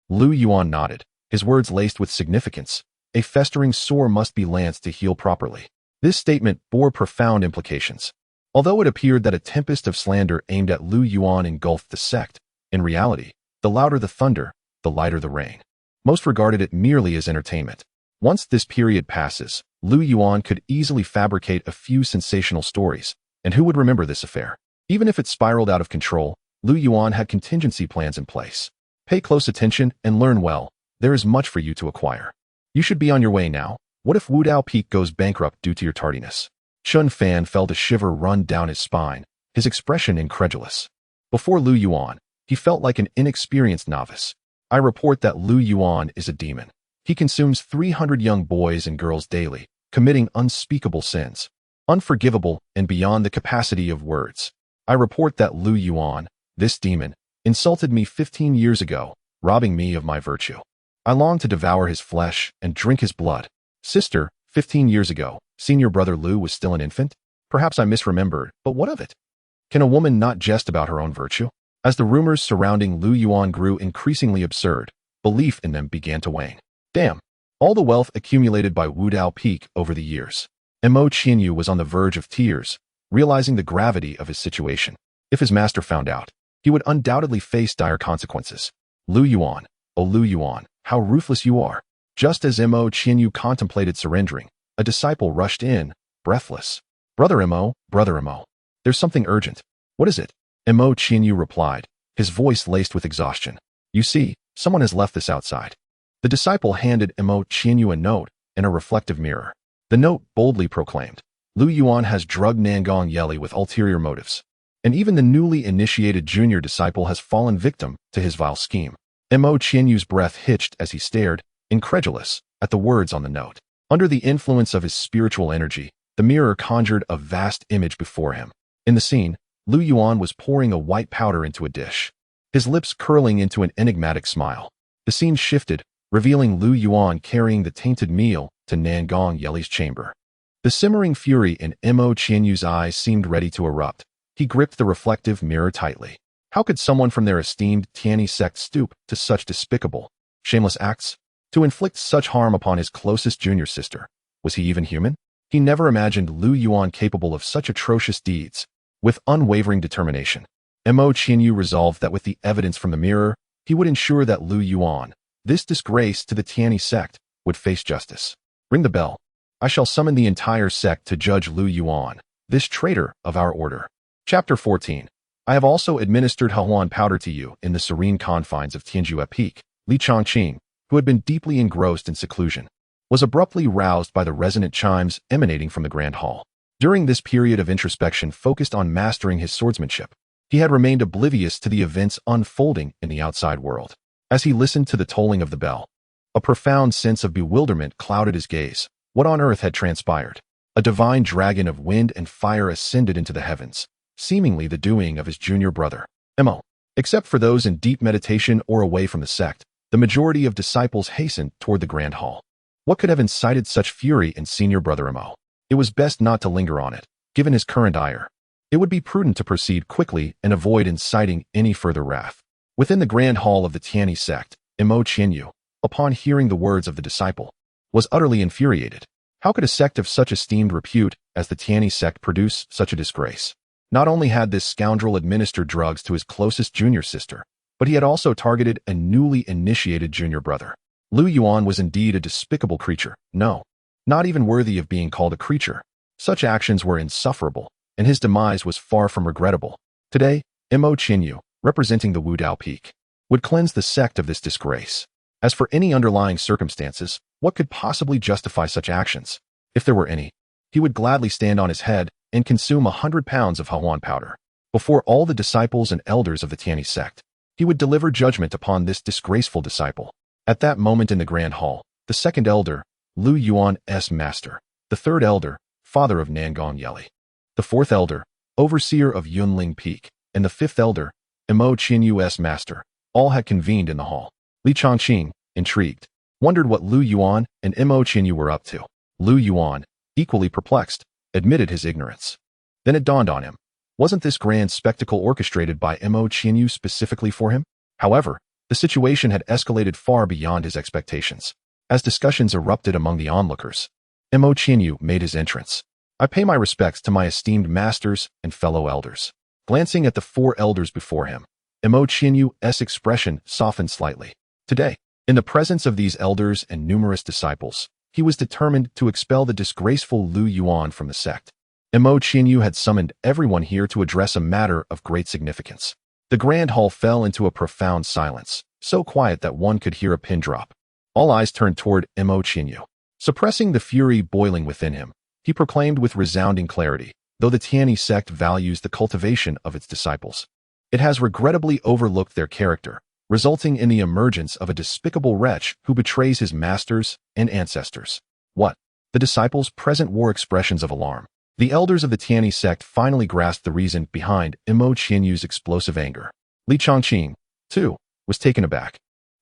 Lu Yuan nodded, his words laced with significance. A festering sore must be lanced to heal properly. This statement bore profound implications. Although it appeared that a tempest of slander aimed at Lu Yuan engulfed the sect, in reality, the louder the thunder, the lighter the rain. Most regarded it merely as entertainment. Once this period passes, Lu Yuan could easily fabricate a few sensational stories, and who would remember this affair? Even if it spiraled out of control, Lu Yuan had contingency plans in place. Pay close attention and learn well. There is much for you to acquire. You should be on your way now. What if Wudao Peak goes bankrupt due to your tardiness? Chen Fan felt a shiver run down his spine, his expression incredulous. Before Lu Yuan, he felt like an inexperienced novice. I report that Lu Yuan is a demon. He consumes 300 young boys and girls daily, committing unspeakable sins, unforgivable and beyond the capacity of words. I report that Lu Yuan, this demon, insulted me 15 years ago, robbing me of my virtue. I long to devour his flesh and drink his blood. Sister, 15 years ago, senior brother Lu was still an infant? Perhaps I misremembered, but what of it? Can a woman not jest about her own virtue? As the rumors surrounding Lu Yuan grew increasingly absurd, belief in them began to wane. Damn! All the wealth accumulated by Wudao Peak over the years. Mo Qianyu was on the verge of tears, realizing the gravity of his situation. If his master found out, he would undoubtedly face dire consequences. Lu Yuan, oh Lu Yuan, how ruthless you are. Just as Mo Qianyu contemplated surrendering, a disciple rushed in, breathless. Brother Mo, there's something urgent. What is it? Mo Qianyu replied, his voice laced with exhaustion. You see, someone has left this outside. The disciple handed Mo Qianyu a note and a reflective mirror. The note boldly proclaimed, Lu Yuan has drugged Nangong Yeli with ulterior motives. And even the newly initiated junior disciple has fallen victim to his vile scheme. Mo Qianyu's breath hitched as he stared, incredulous, at the words on the note. Under the influence of his spiritual energy, the mirror conjured a vast image before him. In the scene, Lu Yuan was pouring a white powder into a dish, his lips curling into an enigmatic smile. The scene shifted, revealing Lu Yuan carrying the tainted meal to Nangong Yeli's chamber. The simmering fury in Mo Qianyu's eyes seemed ready to erupt. He gripped the reflective mirror tightly. How could someone from their esteemed Tianyi Sect stoop to such despicable, shameless acts? To inflict such harm upon his closest junior sister? Was he even human? He never imagined Lu Yuan capable of such atrocious deeds. With unwavering determination, Mo Qianyu resolved that with the evidence from the mirror, he would ensure that Lu Yuan, this disgrace to the Tianyi Sect, would face justice. Ring the bell. I shall summon the entire sect to judge Lu Yuan, this traitor of our order. Chapter 14. I have also administered Huan powder to you in the serene confines of Tianyi Peak. Li Chongqing, who had been deeply engrossed in seclusion, was abruptly roused by the resonant chimes emanating from the grand hall. During this period of introspection focused on mastering his swordsmanship, he had remained oblivious to the events unfolding in the outside world. As he listened to the tolling of the bell, a profound sense of bewilderment clouded his gaze. What on earth had transpired? A divine dragon of wind and fire ascended into the heavens, seemingly the doing of his junior brother, Mo. Except for those in deep meditation or away from the sect, the majority of disciples hastened toward the grand hall. What could have incited such fury in senior brother Mo? It was best not to linger on it, given his current ire. It would be prudent to proceed quickly and avoid inciting any further wrath. Within the grand hall of the Tianyi Sect, Mo Qianyu, upon hearing the words of the disciple, was utterly infuriated. How could a sect of such esteemed repute as the Tianyi Sect produce such a disgrace? Not only had this scoundrel administered drugs to his closest junior sister, but he had also targeted a newly initiated junior brother. Lu Yuan was indeed a despicable creature. No, not even worthy of being called a creature. Such actions were insufferable, and his demise was far from regrettable. Today, Mo Qinyu, representing the Wu Dao peak, would cleanse the sect of this disgrace. As for any underlying circumstances, what could possibly justify such actions? If there were any, he would gladly stand on his head and consume 100 pounds of Huan powder. Before all the disciples and elders of the Tianyi Sect, he would deliver judgment upon this disgraceful disciple. At that moment in the Grand Hall, the second elder, Lu Yuan's master, the third elder, father of Nangong Yeli, the fourth elder, overseer of Yunling Peak, and the fifth elder, Mo Qinyu's master, all had convened in the hall. Li Chongqing, intrigued, wondered what Lu Yuan and Mo Qinyu were up to. Lu Yuan, equally perplexed, admitted his ignorance. Then it dawned on him. Wasn't this grand spectacle orchestrated by Mo Qinyu specifically for him? However, the situation had escalated far beyond his expectations. As discussions erupted among the onlookers, Mo Qinyu made his entrance. I pay my respects to my esteemed masters and fellow elders. Glancing at the four elders before him, Mo Qinyu's expression softened slightly. Today, in the presence of these elders and numerous disciples, he was determined to expel the disgraceful Lu Yuan from the sect. Mo Qinyu had summoned everyone here to address a matter of great significance. The grand hall fell into a profound silence, so quiet that one could hear a pin drop. All eyes turned toward Mo Qinyu. Suppressing the fury boiling within him, he proclaimed with resounding clarity, though the Tianyi Sect values the cultivation of its disciples, it has regrettably overlooked their character, resulting in the emergence of a despicable wretch who betrays his masters and ancestors. What? The disciples present wore expressions of alarm. The elders of the Tianyi Sect finally grasped the reason behind Mo Qinyu's explosive anger. Li Chongqing, too, was taken aback.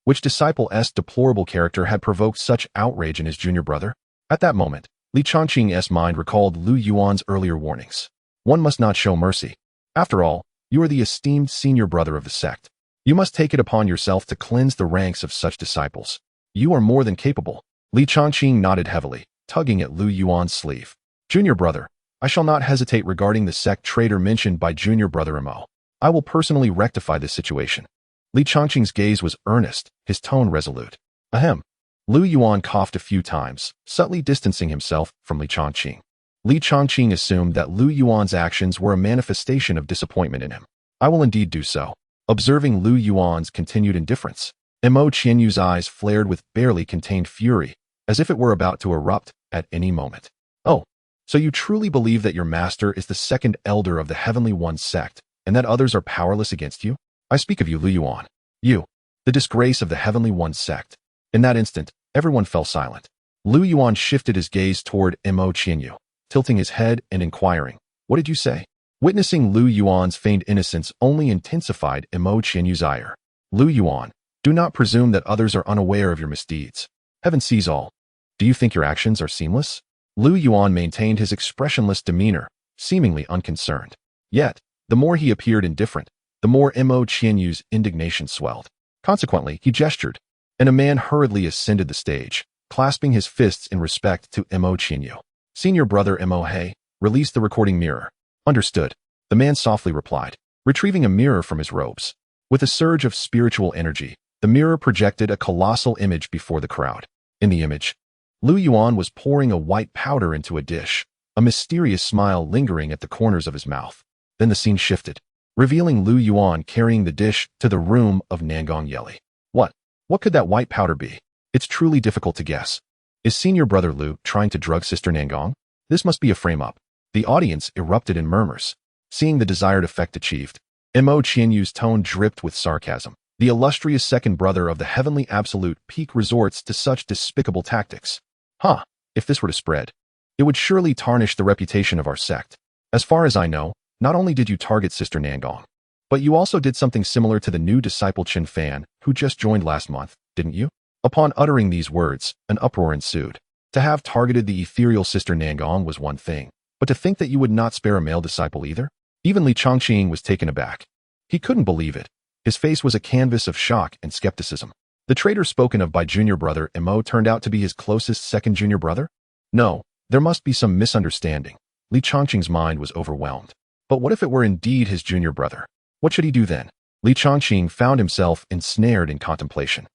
Which disciple's deplorable character had provoked such outrage in his junior brother? At that moment, Li Chongqing's mind recalled Lu Yuan's earlier warnings. One must not show mercy. After all, you are the esteemed senior brother of the sect. You must take it upon yourself to cleanse the ranks of such disciples. You are more than capable. Li Chongqing nodded heavily, tugging at Lu Yuan's sleeve. Junior brother, I shall not hesitate regarding the sect traitor mentioned by junior brother Mo. I will personally rectify this situation. Li Chongqing's gaze was earnest, his tone resolute. Ahem. Lu Yuan coughed a few times, subtly distancing himself from Li Chongqing. Li Chongqing assumed that Lu Yuan's actions were a manifestation of disappointment in him. I will indeed do so. Observing Lu Yuan's continued indifference, Mo Qinyu's eyes flared with barely contained fury, as if it were about to erupt at any moment. Oh, so you truly believe that your master is the second elder of the Heavenly One sect, and that others are powerless against you? I speak of you, Lu Yuan. You, the disgrace of the Heavenly One sect. In that instant, everyone fell silent. Lu Yuan shifted his gaze toward Mo Qinyu, tilting his head and inquiring, what did you say? Witnessing Lu Yuan's feigned innocence only intensified Mo Qinyu's ire. Lu Yuan, do not presume that others are unaware of your misdeeds. Heaven sees all. Do you think your actions are seamless? Lu Yuan maintained his expressionless demeanor, seemingly unconcerned. Yet, the more he appeared indifferent, the more Mo Qinyu's indignation swelled. Consequently, he gestured, and a man hurriedly ascended the stage, clasping his fists in respect to Mo Qinyu. Senior brother Mo He, release the recording mirror. Understood, the man softly replied, retrieving a mirror from his robes. With a surge of spiritual energy, the mirror projected a colossal image before the crowd. In the image, Lu Yuan was pouring a white powder into a dish, a mysterious smile lingering at the corners of his mouth. Then the scene shifted, revealing Lu Yuan carrying the dish to the room of Nangong Yeli. What could that white powder be? It's truly difficult to guess. Is senior brother Lu trying to drug sister Nangong? This must be a frame-up. The audience erupted in murmurs. Seeing the desired effect achieved, Mo Qinyu's tone dripped with sarcasm. The illustrious second brother of the Heavenly Absolute Peak resorts to such despicable tactics. If this were to spread, it would surely tarnish the reputation of our sect. As far as I know, not only did you target Sister Nangong, but you also did something similar to the new disciple Qin Fan, who just joined last month, didn't you? Upon uttering these words, an uproar ensued. To have targeted the ethereal Sister Nangong was one thing, but to think that you would not spare a male disciple either? Even Li Chongqing was taken aback. He couldn't believe it. His face was a canvas of shock and skepticism. The traitor spoken of by junior brother Mo turned out to be his closest second junior brother? No, there must be some misunderstanding. Li Chongqing's mind was overwhelmed. But what if it were indeed his junior brother? What should he do then? Li Chongqing found himself ensnared in contemplation.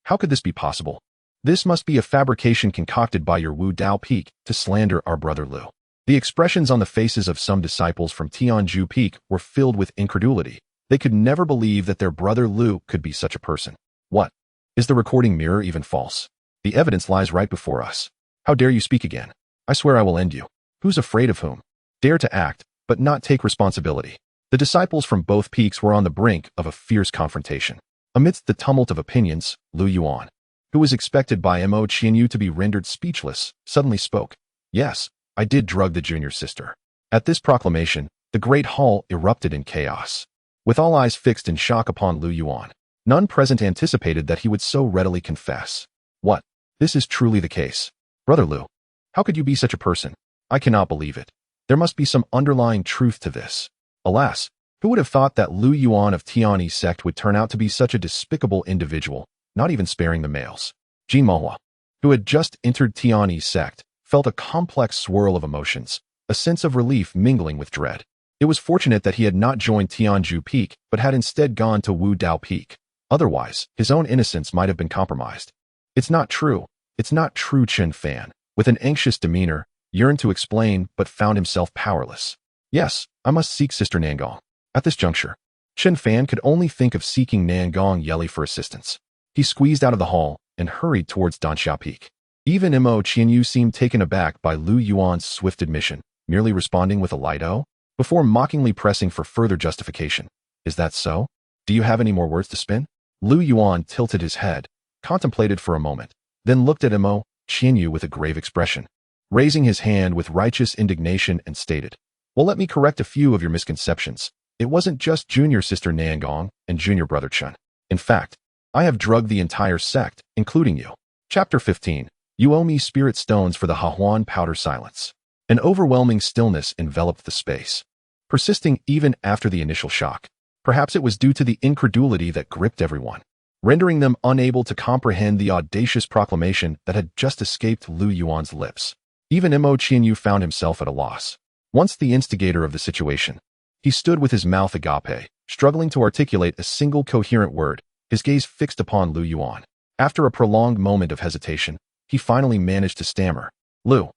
How could this be possible? This must be a fabrication concocted by your Wu Dao Peak to slander our brother Lu. The expressions on the faces of some disciples from Tianyi Peak were filled with incredulity. They could never believe that their brother Lu could be such a person. What? Is the recording mirror even false? The evidence lies right before us. How dare you speak again? I swear I will end you. Who's afraid of whom? Dare to act, but not take responsibility. The disciples from both peaks were on the brink of a fierce confrontation. Amidst the tumult of opinions, Lu Yuan, who was expected by Mo Qianyu to be rendered speechless, suddenly spoke. Yes, I did drug the junior sister. At this proclamation, the great hall erupted in chaos. With all eyes fixed in shock upon Lu Yuan, none present anticipated that he would so readily confess. What? This is truly the case. Brother Lu, how could you be such a person? I cannot believe it. There must be some underlying truth to this. Alas, who would have thought that Lu Yuan of Tianyi Sect would turn out to be such a despicable individual, not even sparing the males? Jin Mohua, who had just entered Tianyi Sect, felt a complex swirl of emotions, a sense of relief mingling with dread. It was fortunate that he had not joined Tianyi Peak, but had instead gone to Wu Dao Peak. Otherwise, his own innocence might have been compromised. It's not true. It's not true, Chen Fan, with an anxious demeanor, yearned to explain but found himself powerless. Yes, I must seek Sister Nangong. At this juncture, Chen Fan could only think of seeking Nangong Yeli for assistance. He squeezed out of the hall and hurried towards Danxia Peak. Even Mo Qianyu seemed taken aback by Lu Yuan's swift admission, merely responding with a light "oh," before mockingly pressing for further justification. Is that so? Do you have any more words to spin? Lu Yuan tilted his head, contemplated for a moment, then looked at Mo Qianyu with a grave expression, raising his hand with righteous indignation and stated, well, let me correct a few of your misconceptions. It wasn't just junior sister Nangong and junior brother Chen. In fact, I have drugged the entire sect, including you. Chapter 15. You owe me spirit stones for the Hahuan powder silence. An overwhelming stillness enveloped the space, persisting even after the initial shock. Perhaps it was due to the incredulity that gripped everyone, rendering them unable to comprehend the audacious proclamation that had just escaped Lu Yuan's lips. Even Mo Qianyu found himself at a loss. Once the instigator of the situation, he stood with his mouth agape, struggling to articulate a single coherent word, his gaze fixed upon Lu Yuan. After a prolonged moment of hesitation, he finally managed to stammer. Lu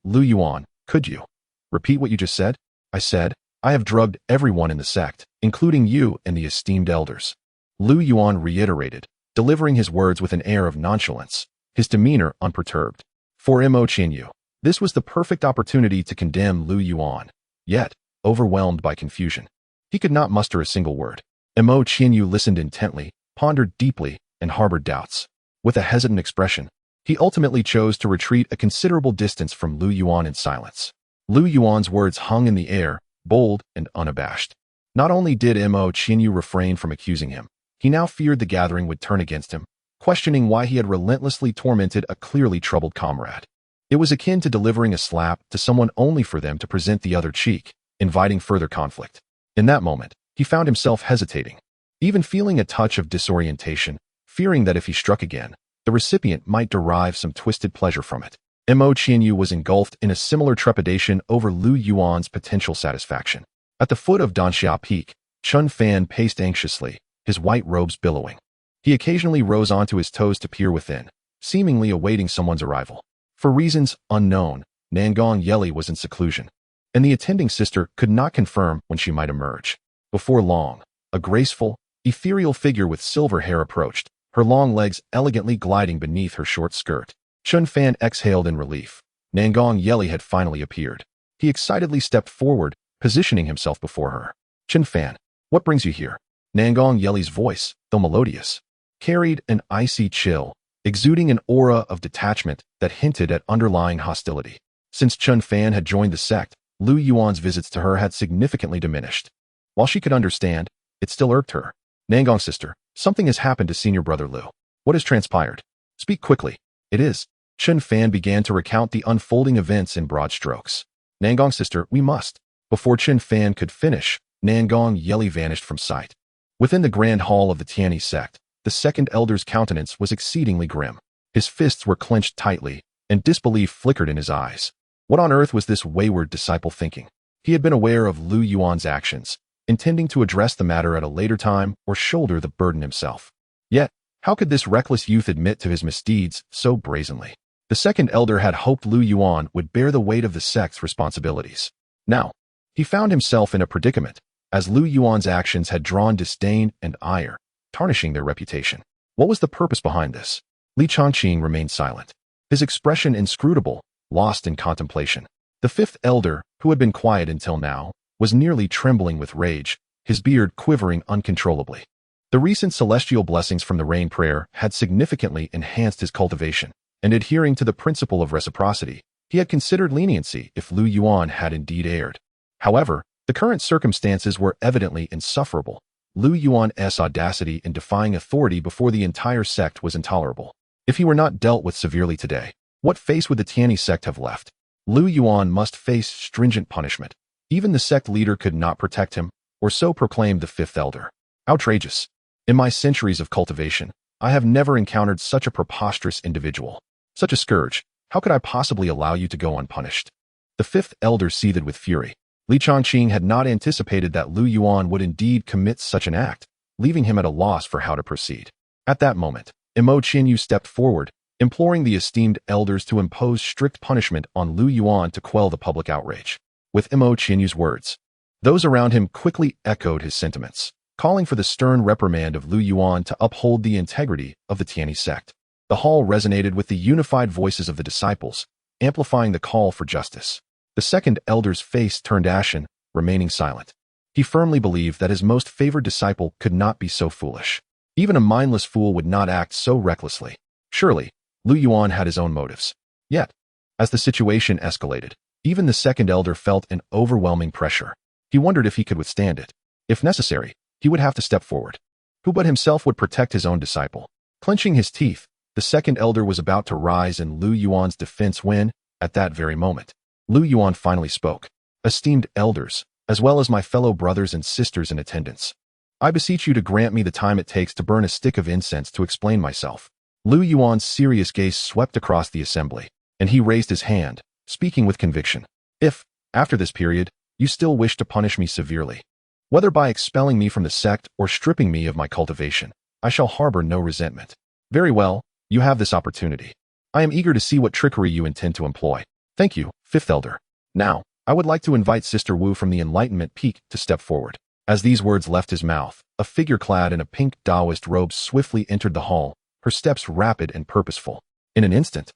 Yuan, could you repeat what you just said? I said, I have drugged everyone in the sect, including you and the esteemed elders. Lu Yuan reiterated, delivering his words with an air of nonchalance, his demeanor unperturbed. For Mo Qianyu, this was the perfect opportunity to condemn Lu Yuan. Yet, overwhelmed by confusion, he could not muster a single word. Mo Qianyu listened intently, pondered deeply, and harbored doubts. With a hesitant expression, he ultimately chose to retreat a considerable distance from Lu Yuan in silence. Lu Yuan's words hung in the air, bold and unabashed. Not only did Mo Qianyu refrain from accusing him, he now feared the gathering would turn against him, questioning why he had relentlessly tormented a clearly troubled comrade. It was akin to delivering a slap to someone only for them to present the other cheek, inviting further conflict. In that moment, he found himself hesitating, even feeling a touch of disorientation, fearing that if he struck again, the recipient might derive some twisted pleasure from it. Mo Qianyu was engulfed in a similar trepidation over Lu Yuan's potential satisfaction. At the foot of Danxia Peak, Chen Fan paced anxiously, his white robes billowing. He occasionally rose onto his toes to peer within, seemingly awaiting someone's arrival. For reasons unknown, Nangong Yeli was in seclusion, and the attending sister could not confirm when she might emerge. Before long, a graceful, ethereal figure with silver hair approached, her long legs elegantly gliding beneath her short skirt. Chen Fan exhaled in relief. Nangong Yeli had finally appeared. He excitedly stepped forward, positioning himself before her. Chen Fan, what brings you here? Nangong Yeli's voice, though melodious, carried an icy chill, exuding an aura of detachment that hinted at underlying hostility. Since Chen Fan had joined the sect, Lu Yuan's visits to her had significantly diminished. While she could understand, it still irked her. Nangong sister, something has happened to senior brother Lu. What has transpired? Speak quickly. It is. Chen Fan began to recount the unfolding events in broad strokes. Nangong sister, we must. Before Chen Fan could finish, Nangong Yeli vanished from sight. Within the grand hall of the Tianyi Sect, the second elder's countenance was exceedingly grim. His fists were clenched tightly, and disbelief flickered in his eyes. What on earth was this wayward disciple thinking? He had been aware of Lu Yuan's actions, intending to address the matter at a later time or shoulder the burden himself. Yet, how could this reckless youth admit to his misdeeds so brazenly? The second elder had hoped Lu Yuan would bear the weight of the sect's responsibilities. Now, he found himself in a predicament, as Lu Yuan's actions had drawn disdain and ire, tarnishing their reputation. What was the purpose behind this? Li Changqing remained silent, his expression inscrutable, lost in contemplation. The fifth elder, who had been quiet until now, was nearly trembling with rage, his beard quivering uncontrollably. The recent celestial blessings from the rain prayer had significantly enhanced his cultivation, and adhering to the principle of reciprocity, he had considered leniency if Lu Yuan had indeed erred. However, the current circumstances were evidently insufferable. Lu Yuan's audacity in defying authority before the entire sect was intolerable. If he were not dealt with severely today, what face would the Tianyi Sect have left? Lu Yuan must face stringent punishment. Even the sect leader could not protect him, or so proclaimed the fifth elder. Outrageous. In my centuries of cultivation, I have never encountered such a preposterous individual. Such a scourge. How could I possibly allow you to go unpunished? The fifth elder seethed with fury. Li Changqing had not anticipated that Lu Yuan would indeed commit such an act, leaving him at a loss for how to proceed. At that moment, Imo Qinyu stepped forward, imploring the esteemed elders to impose strict punishment on Lu Yuan to quell the public outrage. With Imo Qinyu's words, those around him quickly echoed his sentiments, calling for the stern reprimand of Lu Yuan to uphold the integrity of the Tianyi Sect. The hall resonated with the unified voices of the disciples, amplifying the call for justice. The second elder's face turned ashen, remaining silent. He firmly believed that his most favored disciple could not be so foolish. Even a mindless fool would not act so recklessly. Surely, Lu Yuan had his own motives. Yet, as the situation escalated, even the second elder felt an overwhelming pressure. He wondered if he could withstand it. If necessary, he would have to step forward. Who but himself would protect his own disciple? Clenching his teeth, the second elder was about to rise in Lu Yuan's defense when, at that very moment, Lu Yuan finally spoke. Esteemed elders, as well as my fellow brothers and sisters in attendance, I beseech you to grant me the time it takes to burn a stick of incense to explain myself. Lu Yuan's serious gaze swept across the assembly, and he raised his hand, speaking with conviction. If, after this period, you still wish to punish me severely, whether by expelling me from the sect or stripping me of my cultivation, I shall harbor no resentment. Very well, you have this opportunity. I am eager to see what trickery you intend to employ. Thank you, fifth elder. Now, I would like to invite Sister Wu from the Enlightenment Peak to step forward. As these words left his mouth, a figure clad in a pink Taoist robe swiftly entered the hall, her steps rapid and purposeful. In an instant,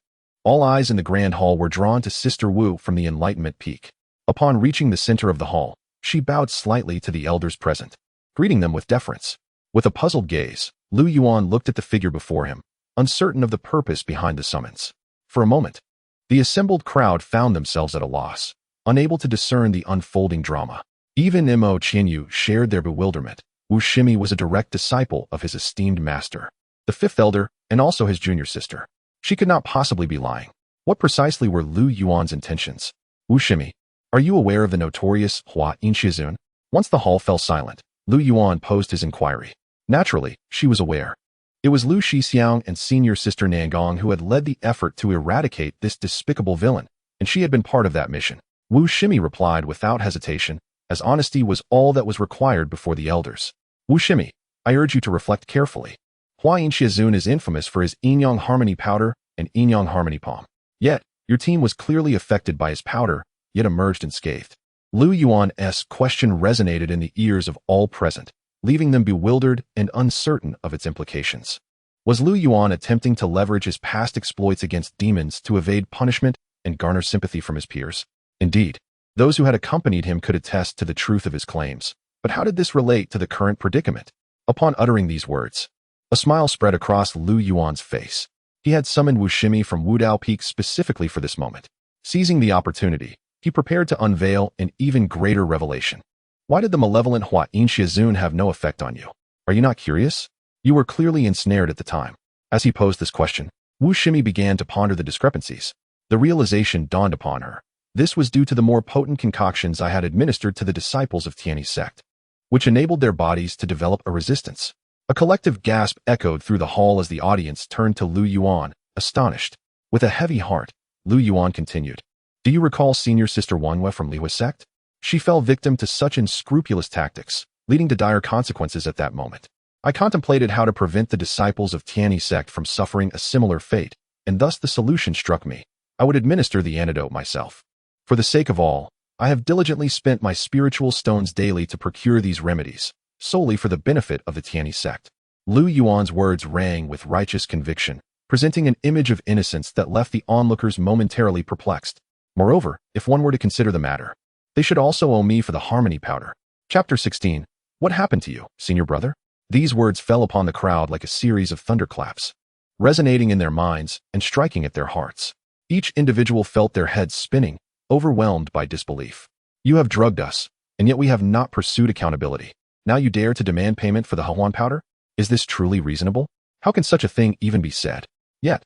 all eyes in the grand hall were drawn to Sister Wu from the Enlightenment Peak. Upon reaching the center of the hall, she bowed slightly to the elders present, greeting them with deference. With a puzzled gaze, Lu Yuan looked at the figure before him, uncertain of the purpose behind the summons. For a moment, the assembled crowd found themselves at a loss, unable to discern the unfolding drama. Even Imo Qinyu shared their bewilderment. Wu Shimi was a direct disciple of his esteemed master, the fifth elder, and also his junior sister. She could not possibly be lying. What precisely were Lu Yuan's intentions? Wu Shimi, are you aware of the notorious Hua Inshizun? Once the hall fell silent, Lu Yuan posed his inquiry. Naturally, she was aware. It was Lu Shixiang and senior sister Nangong who had led the effort to eradicate this despicable villain, and she had been part of that mission. Wu Shimi replied without hesitation, as honesty was all that was required before the elders. Wu Shimi, I urge you to reflect carefully. Hua Inshizun is infamous for his Yinyang Harmony powder and Yinyang Harmony palm. Yet, your team was clearly affected by his powder, yet emerged unscathed. Lu Yuan's question resonated in the ears of all present, leaving them bewildered and uncertain of its implications. Was Lu Yuan attempting to leverage his past exploits against demons to evade punishment and garner sympathy from his peers? Indeed, those who had accompanied him could attest to the truth of his claims. But how did this relate to the current predicament? Upon uttering these words, a smile spread across Lu Yuan's face. He had summoned Wu Shimi from Wudao Peak specifically for this moment. Seizing the opportunity, he prepared to unveil an even greater revelation. Why did the malevolent Hua Inshizun have no effect on you? Are you not curious? You were clearly ensnared at the time. As he posed this question, Wu Shimi began to ponder the discrepancies. The realization dawned upon her. This was due to the more potent concoctions I had administered to the disciples of Tianyi Sect, which enabled their bodies to develop a resistance. A collective gasp echoed through the hall as the audience turned to Lu Yuan, astonished. With a heavy heart, Lu Yuan continued. Do you recall senior sister Wanhua from Lihua Sect? She fell victim to such unscrupulous tactics, leading to dire consequences at that moment. I contemplated how to prevent the disciples of Tianyi Sect from suffering a similar fate, and thus the solution struck me. I would administer the antidote myself. For the sake of all, I have diligently spent my spiritual stones daily to procure these remedies, solely for the benefit of the Tianyi Sect. Lu Yuan's words rang with righteous conviction, presenting an image of innocence that left the onlookers momentarily perplexed. Moreover, if one were to consider the matter, they should also owe me for the harmony powder. Chapter 16. What happened to you, senior brother? These words fell upon the crowd like a series of thunderclaps, resonating in their minds and striking at their hearts. Each individual felt their heads spinning, overwhelmed by disbelief. You have drugged us, and yet we have not pursued accountability. Now you dare to demand payment for the Yuan powder? Is this truly reasonable? How can such a thing even be said? Yet,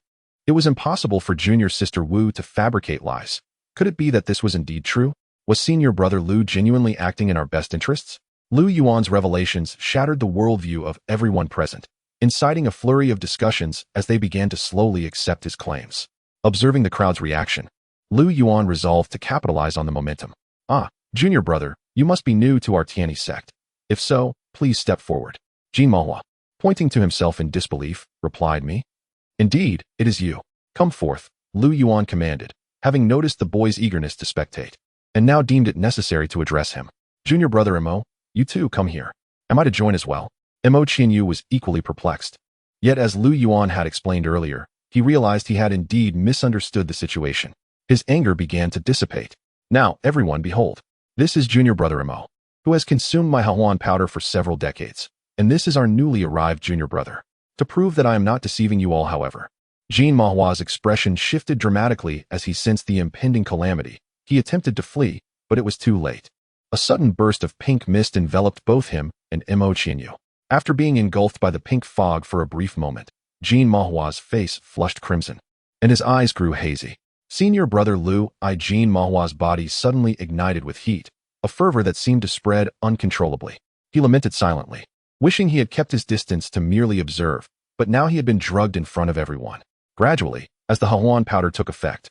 it was impossible for junior sister Wu to fabricate lies. Could it be that this was indeed true? Was senior brother Lu genuinely acting in our best interests? Lu Yuan's revelations shattered the worldview of everyone present, inciting a flurry of discussions as they began to slowly accept his claims. Observing the crowd's reaction, Lu Yuan resolved to capitalize on the momentum. Ah, junior brother, you must be new to our Tianyi Sect. If so, please step forward. Jin Mahua, pointing to himself in disbelief, replied me. Indeed, it is you. Come forth, Lu Yuan commanded, having noticed the boy's eagerness to spectate, and now deemed it necessary to address him. Junior brother Mo, you too come here. Am I to join as well? Mo Qianyu was equally perplexed. Yet as Lu Yuan had explained earlier, he realized he had indeed misunderstood the situation. His anger began to dissipate. Now, everyone behold. This is junior brother Mo, who has consumed my Yuan powder for several decades, and this is our newly arrived junior brother. To prove that I am not deceiving you all, however, Jin Mahua's expression shifted dramatically as he sensed the impending calamity. He attempted to flee, but it was too late. A sudden burst of pink mist enveloped both him and Mo Qianyu. After being engulfed by the pink fog for a brief moment, Jin Mahua's face flushed crimson, and his eyes grew hazy. Senior brother Lu Jin Mahua's body suddenly ignited with heat, a fervor that seemed to spread uncontrollably. He lamented silently, wishing he had kept his distance to merely observe, but now he had been drugged in front of everyone. Gradually, as the Yuan powder took effect,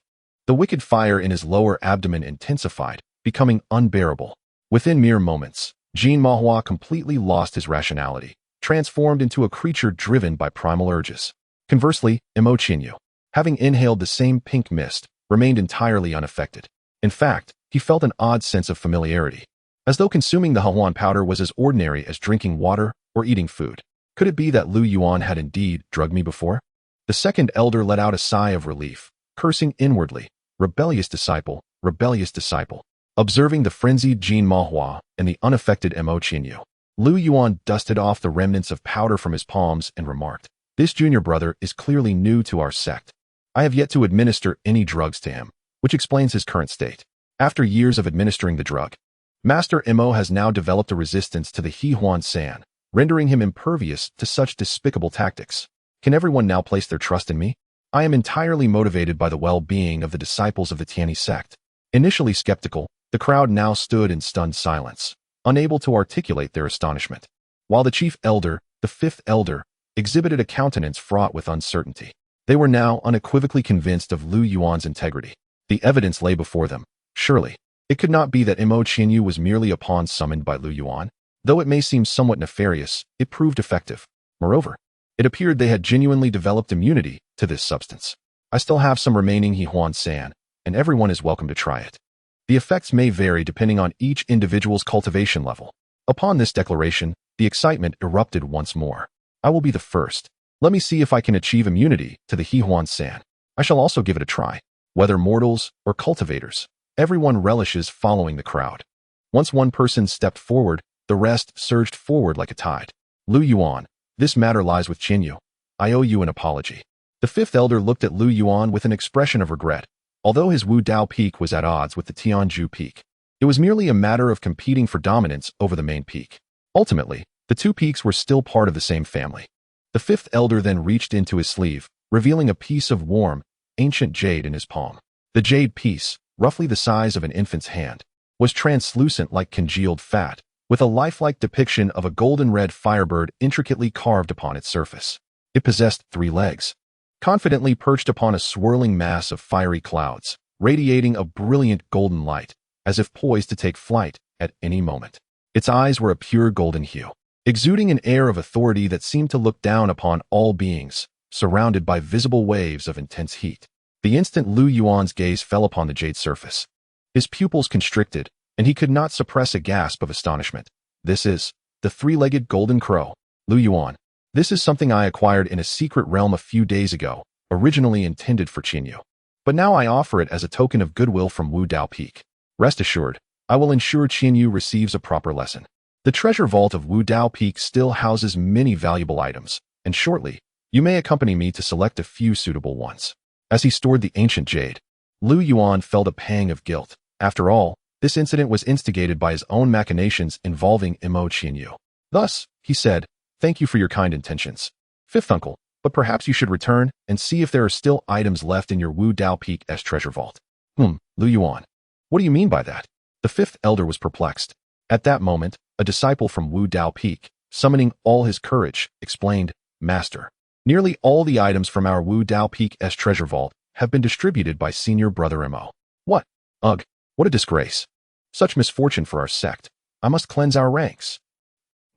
the wicked fire in his lower abdomen intensified, becoming unbearable. Within mere moments, Jin Mahua completely lost his rationality, transformed into a creature driven by primal urges. Conversely, Mo Qianyu, having inhaled the same pink mist, remained entirely unaffected. In fact, he felt an odd sense of familiarity, as though consuming the Yuan powder was as ordinary as drinking water or eating food. Could it be that Lu Yuan had indeed drugged me before? The second elder let out a sigh of relief, cursing inwardly, rebellious disciple, rebellious disciple. Observing the frenzied Jin Mahua and the unaffected Mo Qianyu, Lu Yuan dusted off the remnants of powder from his palms and remarked, "This junior brother is clearly new to our sect. I have yet to administer any drugs to him, which explains his current state. After years of administering the drug, Master Mo has now developed a resistance to the Yuan San, rendering him impervious to such despicable tactics. Can everyone now place their trust in me? I am entirely motivated by the well-being of the disciples of the Tianyi Sect." Initially skeptical, the crowd now stood in stunned silence, unable to articulate their astonishment, while the chief elder, the fifth elder, exhibited a countenance fraught with uncertainty. They were now unequivocally convinced of Lu Yuan's integrity. The evidence lay before them. Surely, it could not be that Mo Qianyu was merely a pawn summoned by Lu Yuan. Though it may seem somewhat nefarious, it proved effective. Moreover, it appeared they had genuinely developed immunity to this substance. I still have some remaining Yuan San, and everyone is welcome to try it. The effects may vary depending on each individual's cultivation level. Upon this declaration, the excitement erupted once more. I will be the first. Let me see if I can achieve immunity to the Yuan San. I shall also give it a try. Whether mortals or cultivators, everyone relishes following the crowd. Once one person stepped forward, the rest surged forward like a tide. Lu Yuan, this matter lies with Qianyu. I owe you an apology. The fifth elder looked at Lu Yuan with an expression of regret. Although his Wu Dao peak was at odds with the Tianju peak, it was merely a matter of competing for dominance over the main peak. Ultimately, the two peaks were still part of the same family. The fifth elder then reached into his sleeve, revealing a piece of warm, ancient jade in his palm. The jade piece, roughly the size of an infant's hand, was translucent like congealed fat, with a lifelike depiction of a golden-red firebird intricately carved upon its surface. It possessed 3 legs, confidently perched upon a swirling mass of fiery clouds, radiating a brilliant golden light, as if poised to take flight at any moment. Its eyes were a pure golden hue, exuding an air of authority that seemed to look down upon all beings, surrounded by visible waves of intense heat. The instant Lu Yuan's gaze fell upon the jade surface, his pupils constricted, and he could not suppress a gasp of astonishment. This is the three-legged golden crow. Lu Yuan. This is something I acquired in a secret realm a few days ago, originally intended for Qinyu. But now I offer it as a token of goodwill from Wu Dao Peak. Rest assured, I will ensure Qinyu receives a proper lesson. The treasure vault of Wu Dao Peak still houses many valuable items, and shortly, you may accompany me to select a few suitable ones. As he stored the ancient jade, Lu Yuan felt a pang of guilt. After all, this incident was instigated by his own machinations involving Imo Qinyu. Thus, he said, "Thank you for your kind intentions, fifth uncle, but perhaps you should return and see if there are still items left in your Wu Dao Peak's treasure vault." Lu Yuan. What do you mean by that? The fifth elder was perplexed. At that moment, a disciple from Wu Dao Peak, summoning all his courage, explained, "Master, nearly all the items from our Wu Dao Peak's treasure vault have been distributed by senior brother Imo." What? Ugh, what a disgrace. Such misfortune for our sect. I must cleanse our ranks.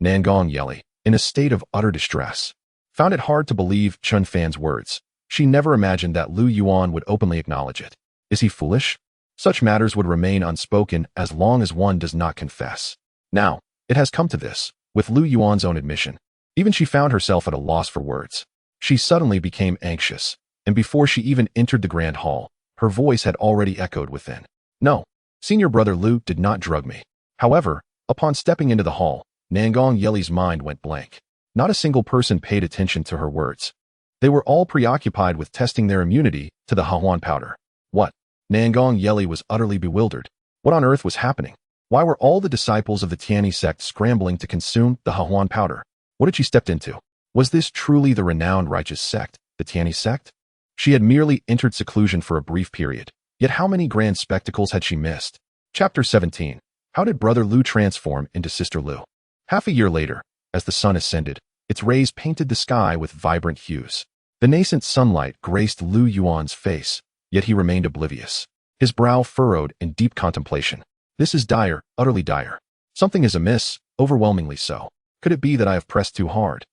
Nangong Yeli, in a state of utter distress, found it hard to believe Chun Fan's words. She never imagined that Lu Yuan would openly acknowledge it. Is he foolish? Such matters would remain unspoken as long as one does not confess. Now, it has come to this, with Lu Yuan's own admission. Even she found herself at a loss for words. She suddenly became anxious, and before she even entered the grand hall, her voice had already echoed within. No, senior brother Lu did not drug me. However, upon stepping into the hall, Nangong Yeli's mind went blank. Not a single person paid attention to her words. They were all preoccupied with testing their immunity to the Hahuan powder. What? Nangong Yeli was utterly bewildered. What on earth was happening? Why were all the disciples of the Tianyi Sect scrambling to consume the Hahuan powder? What had she stepped into? Was this truly the renowned righteous sect, the Tianyi Sect? She had merely entered seclusion for a brief period, yet how many grand spectacles had she missed? Chapter 17. How did Brother Lu transform into Sister Lu? Half a year later, as the sun ascended, its rays painted the sky with vibrant hues. The nascent sunlight graced Lu Yuan's face, yet he remained oblivious, his brow furrowed in deep contemplation. This is dire, utterly dire. Something is amiss, overwhelmingly so. Could it be that I have pressed too hard,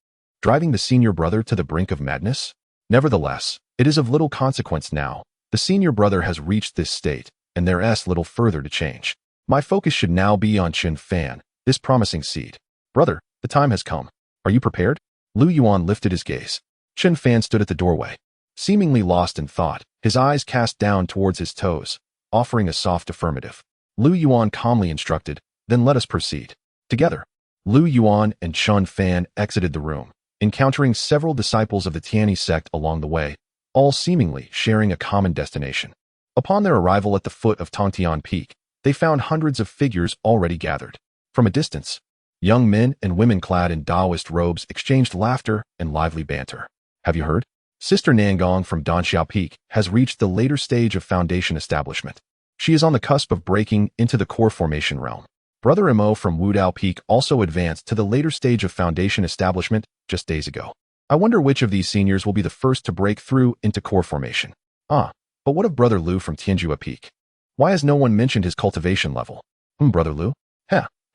driving the senior brother to the brink of madness? Nevertheless, it is of little consequence now. The senior brother has reached this state, and there is little further to change. My focus should now be on Chun Fan, this promising seed. Brother, the time has come. Are you prepared? Lu Yuan lifted his gaze. Chun Fan stood at the doorway, seemingly lost in thought, his eyes cast down towards his toes, offering a soft affirmative. Lu Yuan calmly instructed, "Then let us proceed." Together, Lu Yuan and Chun Fan exited the room, encountering several disciples of the Tianyi Sect along the way, all seemingly sharing a common destination. Upon their arrival at the foot of Tongtian Peak, they found hundreds of figures already gathered. From a distance, young men and women clad in Taoist robes exchanged laughter and lively banter. Have you heard? Sister Nangong from Danxiao Peak has reached the later stage of foundation establishment. She is on the cusp of breaking into the core formation realm. Brother Imo from Wu Dao Peak also advanced to the later stage of foundation establishment just days ago. I wonder which of these seniors will be the first to break through into core formation. But what of Brother Lu from Tianyi Peak? Why has no one mentioned his cultivation level? Brother Lu?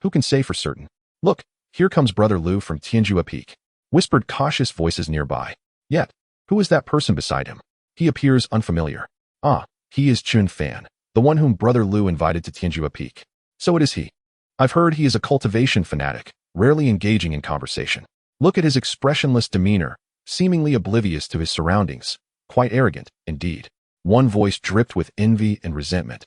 Who can say for certain? Look, here comes Brother Lu from Tianyi Peak, whispered cautious voices nearby. Yet, who is that person beside him? He appears unfamiliar. He is Chun Fan, the one whom Brother Lu invited to Tianyi Peak. So it is he. I've heard he is a cultivation fanatic, rarely engaging in conversation. Look at his expressionless demeanor, seemingly oblivious to his surroundings. Quite arrogant, indeed. One voice dripped with envy and resentment.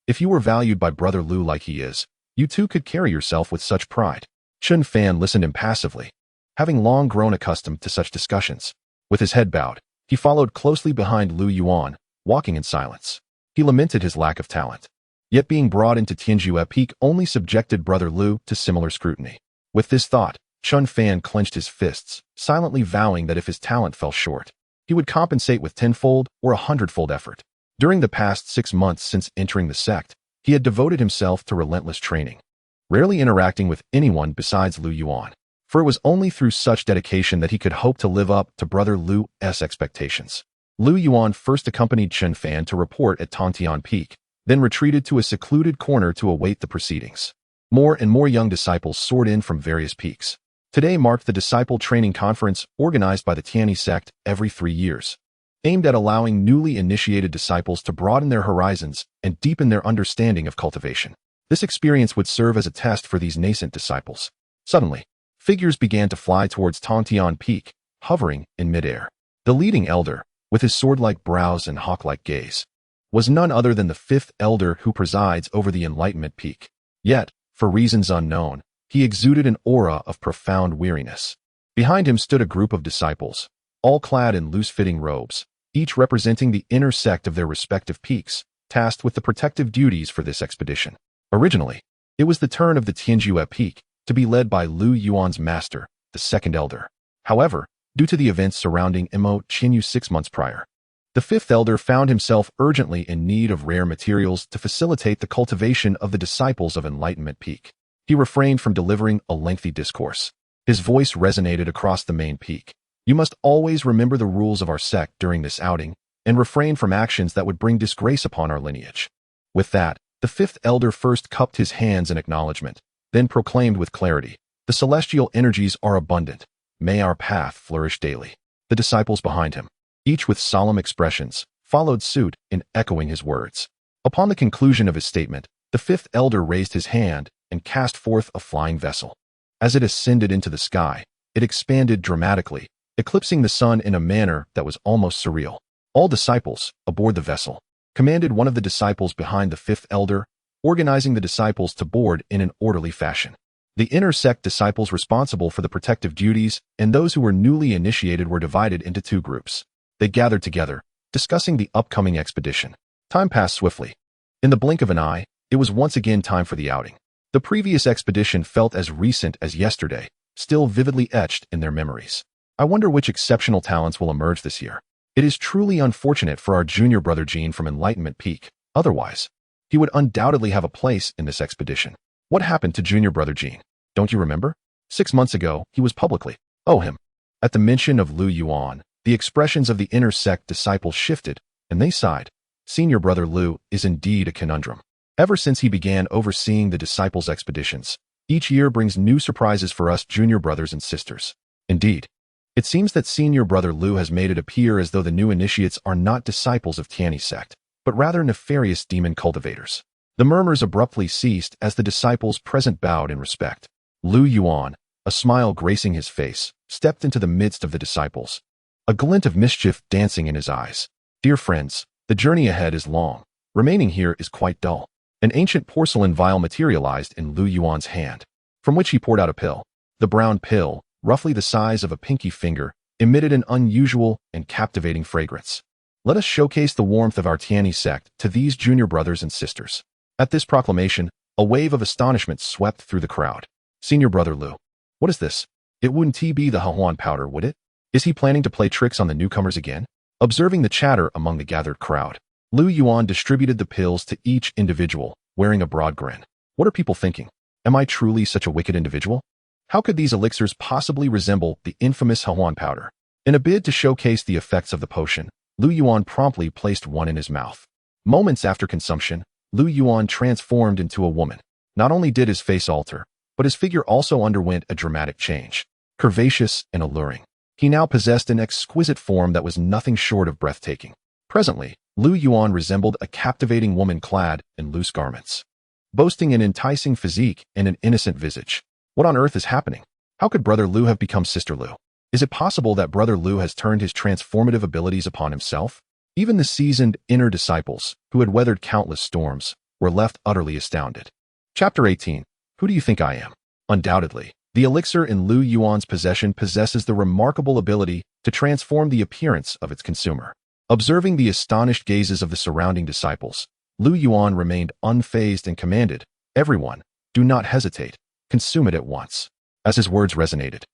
If you were valued by Brother Lu like he is, you too could carry yourself with such pride. Chun Fan listened impassively, having long grown accustomed to such discussions. With his head bowed, he followed closely behind Lu Yuan, walking in silence. He lamented his lack of talent. Yet being brought into Tianyi Peak only subjected Brother Lu to similar scrutiny. With this thought, Chun Fan clenched his fists, silently vowing that if his talent fell short, he would compensate with tenfold or 100-fold effort. During the past 6 months since entering the sect, he had devoted himself to relentless training, rarely interacting with anyone besides Lu Yuan, for it was only through such dedication that he could hope to live up to Brother Lu's expectations. Lu Yuan first accompanied Chun Fan to report at Tongtian Peak, then retreated to a secluded corner to await the proceedings. More and more young disciples soared in from various peaks. Today marked the disciple training conference organized by the Tianyi Sect every 3 years, aimed at allowing newly initiated disciples to broaden their horizons and deepen their understanding of cultivation. This experience would serve as a test for these nascent disciples. Suddenly, figures began to fly towards Tongtian Peak, hovering in midair. The leading elder, with his sword-like brows and hawk-like gaze, was none other than the fifth elder who presides over the Enlightenment Peak. Yet, for reasons unknown, he exuded an aura of profound weariness. Behind him stood a group of disciples, all clad in loose-fitting robes, each representing the inner sect of their respective peaks, tasked with the protective duties for this expedition. Originally, it was the turn of the Tianyi Peak to be led by Lu Yuan's master, the second elder. However, due to the events surrounding Tianyi 6 months prior, the fifth elder found himself urgently in need of rare materials to facilitate the cultivation of the disciples of Enlightenment Peak. He refrained from delivering a lengthy discourse. His voice resonated across the main peak. You must always remember the rules of our sect during this outing and refrain from actions that would bring disgrace upon our lineage. With that, the fifth elder first cupped his hands in acknowledgement, then proclaimed with clarity, "The celestial energies are abundant. May our path flourish daily." The disciples behind him, each with solemn expressions, followed suit in echoing his words. Upon the conclusion of his statement, the fifth elder raised his hand and cast forth a flying vessel. As it ascended into the sky, it expanded dramatically, eclipsing the sun in a manner that was almost surreal. All disciples, aboard the vessel, commanded one of the disciples behind the fifth elder, organizing the disciples to board in an orderly fashion. The inner sect disciples responsible for the protective duties and those who were newly initiated were divided into 2 groups. They gathered together, discussing the upcoming expedition. Time passed swiftly. In the blink of an eye, it was once again time for the outing. The previous expedition felt as recent as yesterday, still vividly etched in their memories. I wonder which exceptional talents will emerge this year. It is truly unfortunate for our junior brother Jean from Enlightenment Peak. Otherwise, he would undoubtedly have a place in this expedition. What happened to junior brother Jean? Don't you remember? 6 months ago, he was publicly, him. At the mention of Lu Yuan, the expressions of the inner sect disciples shifted, and they sighed. Senior brother Lu is indeed a conundrum. Ever since he began overseeing the disciples' expeditions, each year brings new surprises for us junior brothers and sisters. Indeed, it seems that senior brother Lu has made it appear as though the new initiates are not disciples of Tianyi Sect, but rather nefarious demon cultivators. The murmurs abruptly ceased as the disciples present bowed in respect. Lu Yuan, a smile gracing his face, stepped into the midst of the disciples, a glint of mischief dancing in his eyes. Dear friends, the journey ahead is long. Remaining here is quite dull. An ancient porcelain vial materialized in Lu Yuan's hand, from which he poured out a pill. The brown pill, roughly the size of a pinky finger, emitted an unusual and captivating fragrance. Let us showcase the warmth of our Tianyi Sect to these junior brothers and sisters. At this proclamation, a wave of astonishment swept through the crowd. Senior brother Lu. What is this? It wouldn't be the Huan powder, would it? Is he planning to play tricks on the newcomers again? Observing the chatter among the gathered crowd, Lu Yuan distributed the pills to each individual, wearing a broad grin. What are people thinking? Am I truly such a wicked individual? How could these elixirs possibly resemble the infamous Huan powder? In a bid to showcase the effects of the potion, Lu Yuan promptly placed one in his mouth. Moments after consumption, Lu Yuan transformed into a woman. Not only did his face alter, but his figure also underwent a dramatic change. Curvaceous and alluring, he now possessed an exquisite form that was nothing short of breathtaking. Presently, Lu Yuan resembled a captivating woman clad in loose garments, boasting an enticing physique and an innocent visage. What on earth is happening? How could Brother Lu have become Sister Lu? Is it possible that Brother Lu has turned his transformative abilities upon himself? Even the seasoned inner disciples, who had weathered countless storms, were left utterly astounded. Chapter 18. Who do you think I am? Undoubtedly, the elixir in Lu Yuan's possession possesses the remarkable ability to transform the appearance of its consumer. Observing the astonished gazes of the surrounding disciples, Lu Yuan remained unfazed and commanded, "Everyone, do not hesitate, consume it at once." As his words resonated,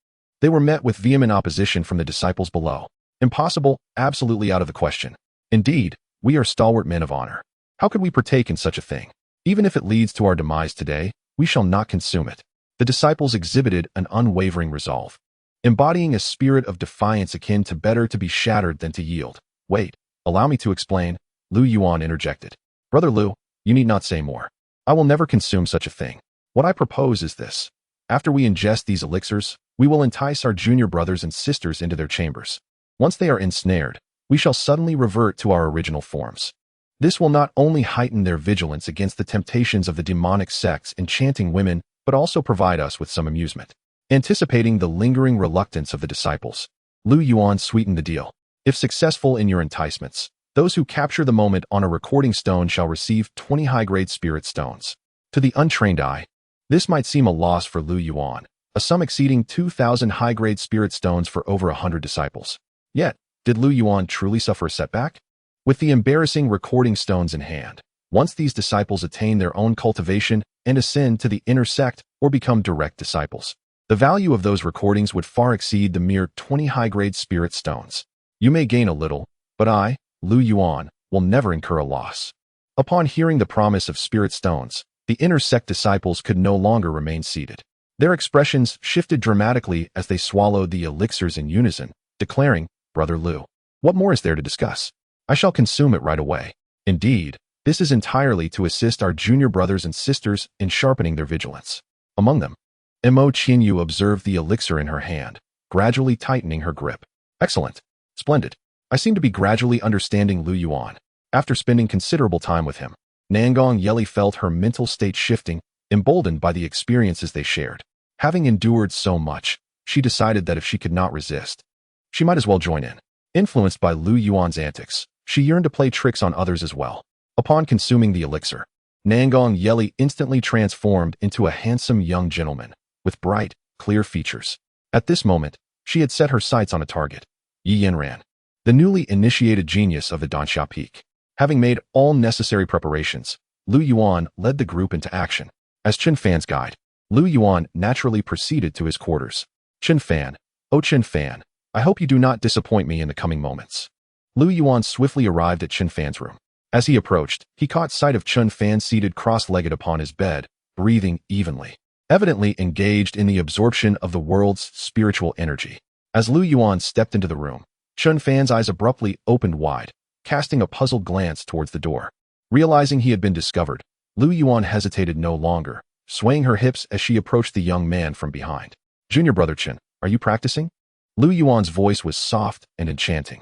they were met with vehement opposition from the disciples below. Impossible, absolutely out of the question. Indeed, we are stalwart men of honor. How could we partake in such a thing? Even if it leads to our demise today, we shall not consume it. The disciples exhibited an unwavering resolve, embodying a spirit of defiance akin to better to be shattered than to yield. Wait, allow me to explain, Lu Yuan interjected. Brother Lu, you need not say more. I will never consume such a thing. What I propose is this. After we ingest these elixirs, We will entice our junior brothers and sisters into their chambers. Once they are ensnared, we shall suddenly revert to our original forms. This will not only heighten their vigilance against the temptations of the demonic sects enchanting women, but also provide us with some amusement. Anticipating the lingering reluctance of the disciples, Lu Yuan sweetened the deal. If successful in your enticements, those who capture the moment on a recording stone shall receive 20 high-grade spirit stones. To the untrained eye, this might seem a loss for Lu Yuan, a sum exceeding 2,000 high-grade spirit stones for over 100 disciples. Yet, did Lu Yuan truly suffer a setback? With the embarrassing recording stones in hand, once these disciples attain their own cultivation and ascend to the inner sect or become direct disciples, the value of those recordings would far exceed the mere 20 high-grade spirit stones. You may gain a little, but I, Lu Yuan, will never incur a loss. Upon hearing the promise of spirit stones, the inner sect disciples could no longer remain seated. Their expressions shifted dramatically as they swallowed the elixirs in unison, declaring, "Brother Lu, what more is there to discuss? I shall consume it right away. Indeed, this is entirely to assist our junior brothers and sisters in sharpening their vigilance." Among them, Mo Qinyu observed the elixir in her hand, gradually tightening her grip. "Excellent. Splendid. I seem to be gradually understanding Lu Yuan." After spending considerable time with him, Nangong Yeli felt her mental state shifting, emboldened by the experiences they shared. Having endured so much, she decided that if she could not resist, she might as well join in. Influenced by Lu Yuan's antics, she yearned to play tricks on others as well. Upon consuming the elixir, Nangong Yeli instantly transformed into a handsome young gentleman, with bright, clear features. At this moment, she had set her sights on a target, Yi Yanran, the newly initiated genius of the Danxia Peak. Having made all necessary preparations, Lu Yuan led the group into action. As Chen Fan's guide, Lu Yuan naturally proceeded to his quarters. "Chen Fan, oh Chen Fan, I hope you do not disappoint me in the coming moments." Lu Yuan swiftly arrived at Chen Fan's room. As he approached, he caught sight of Chen Fan seated cross-legged upon his bed, breathing evenly, evidently engaged in the absorption of the world's spiritual energy. As Lu Yuan stepped into the room, Chen Fan's eyes abruptly opened wide, casting a puzzled glance towards the door. Realizing he had been discovered, Lu Yuan hesitated no longer, swaying her hips as she approached the young man from behind. "Junior brother Chen, are you practicing?" Lu Yuan's voice was soft and enchanting.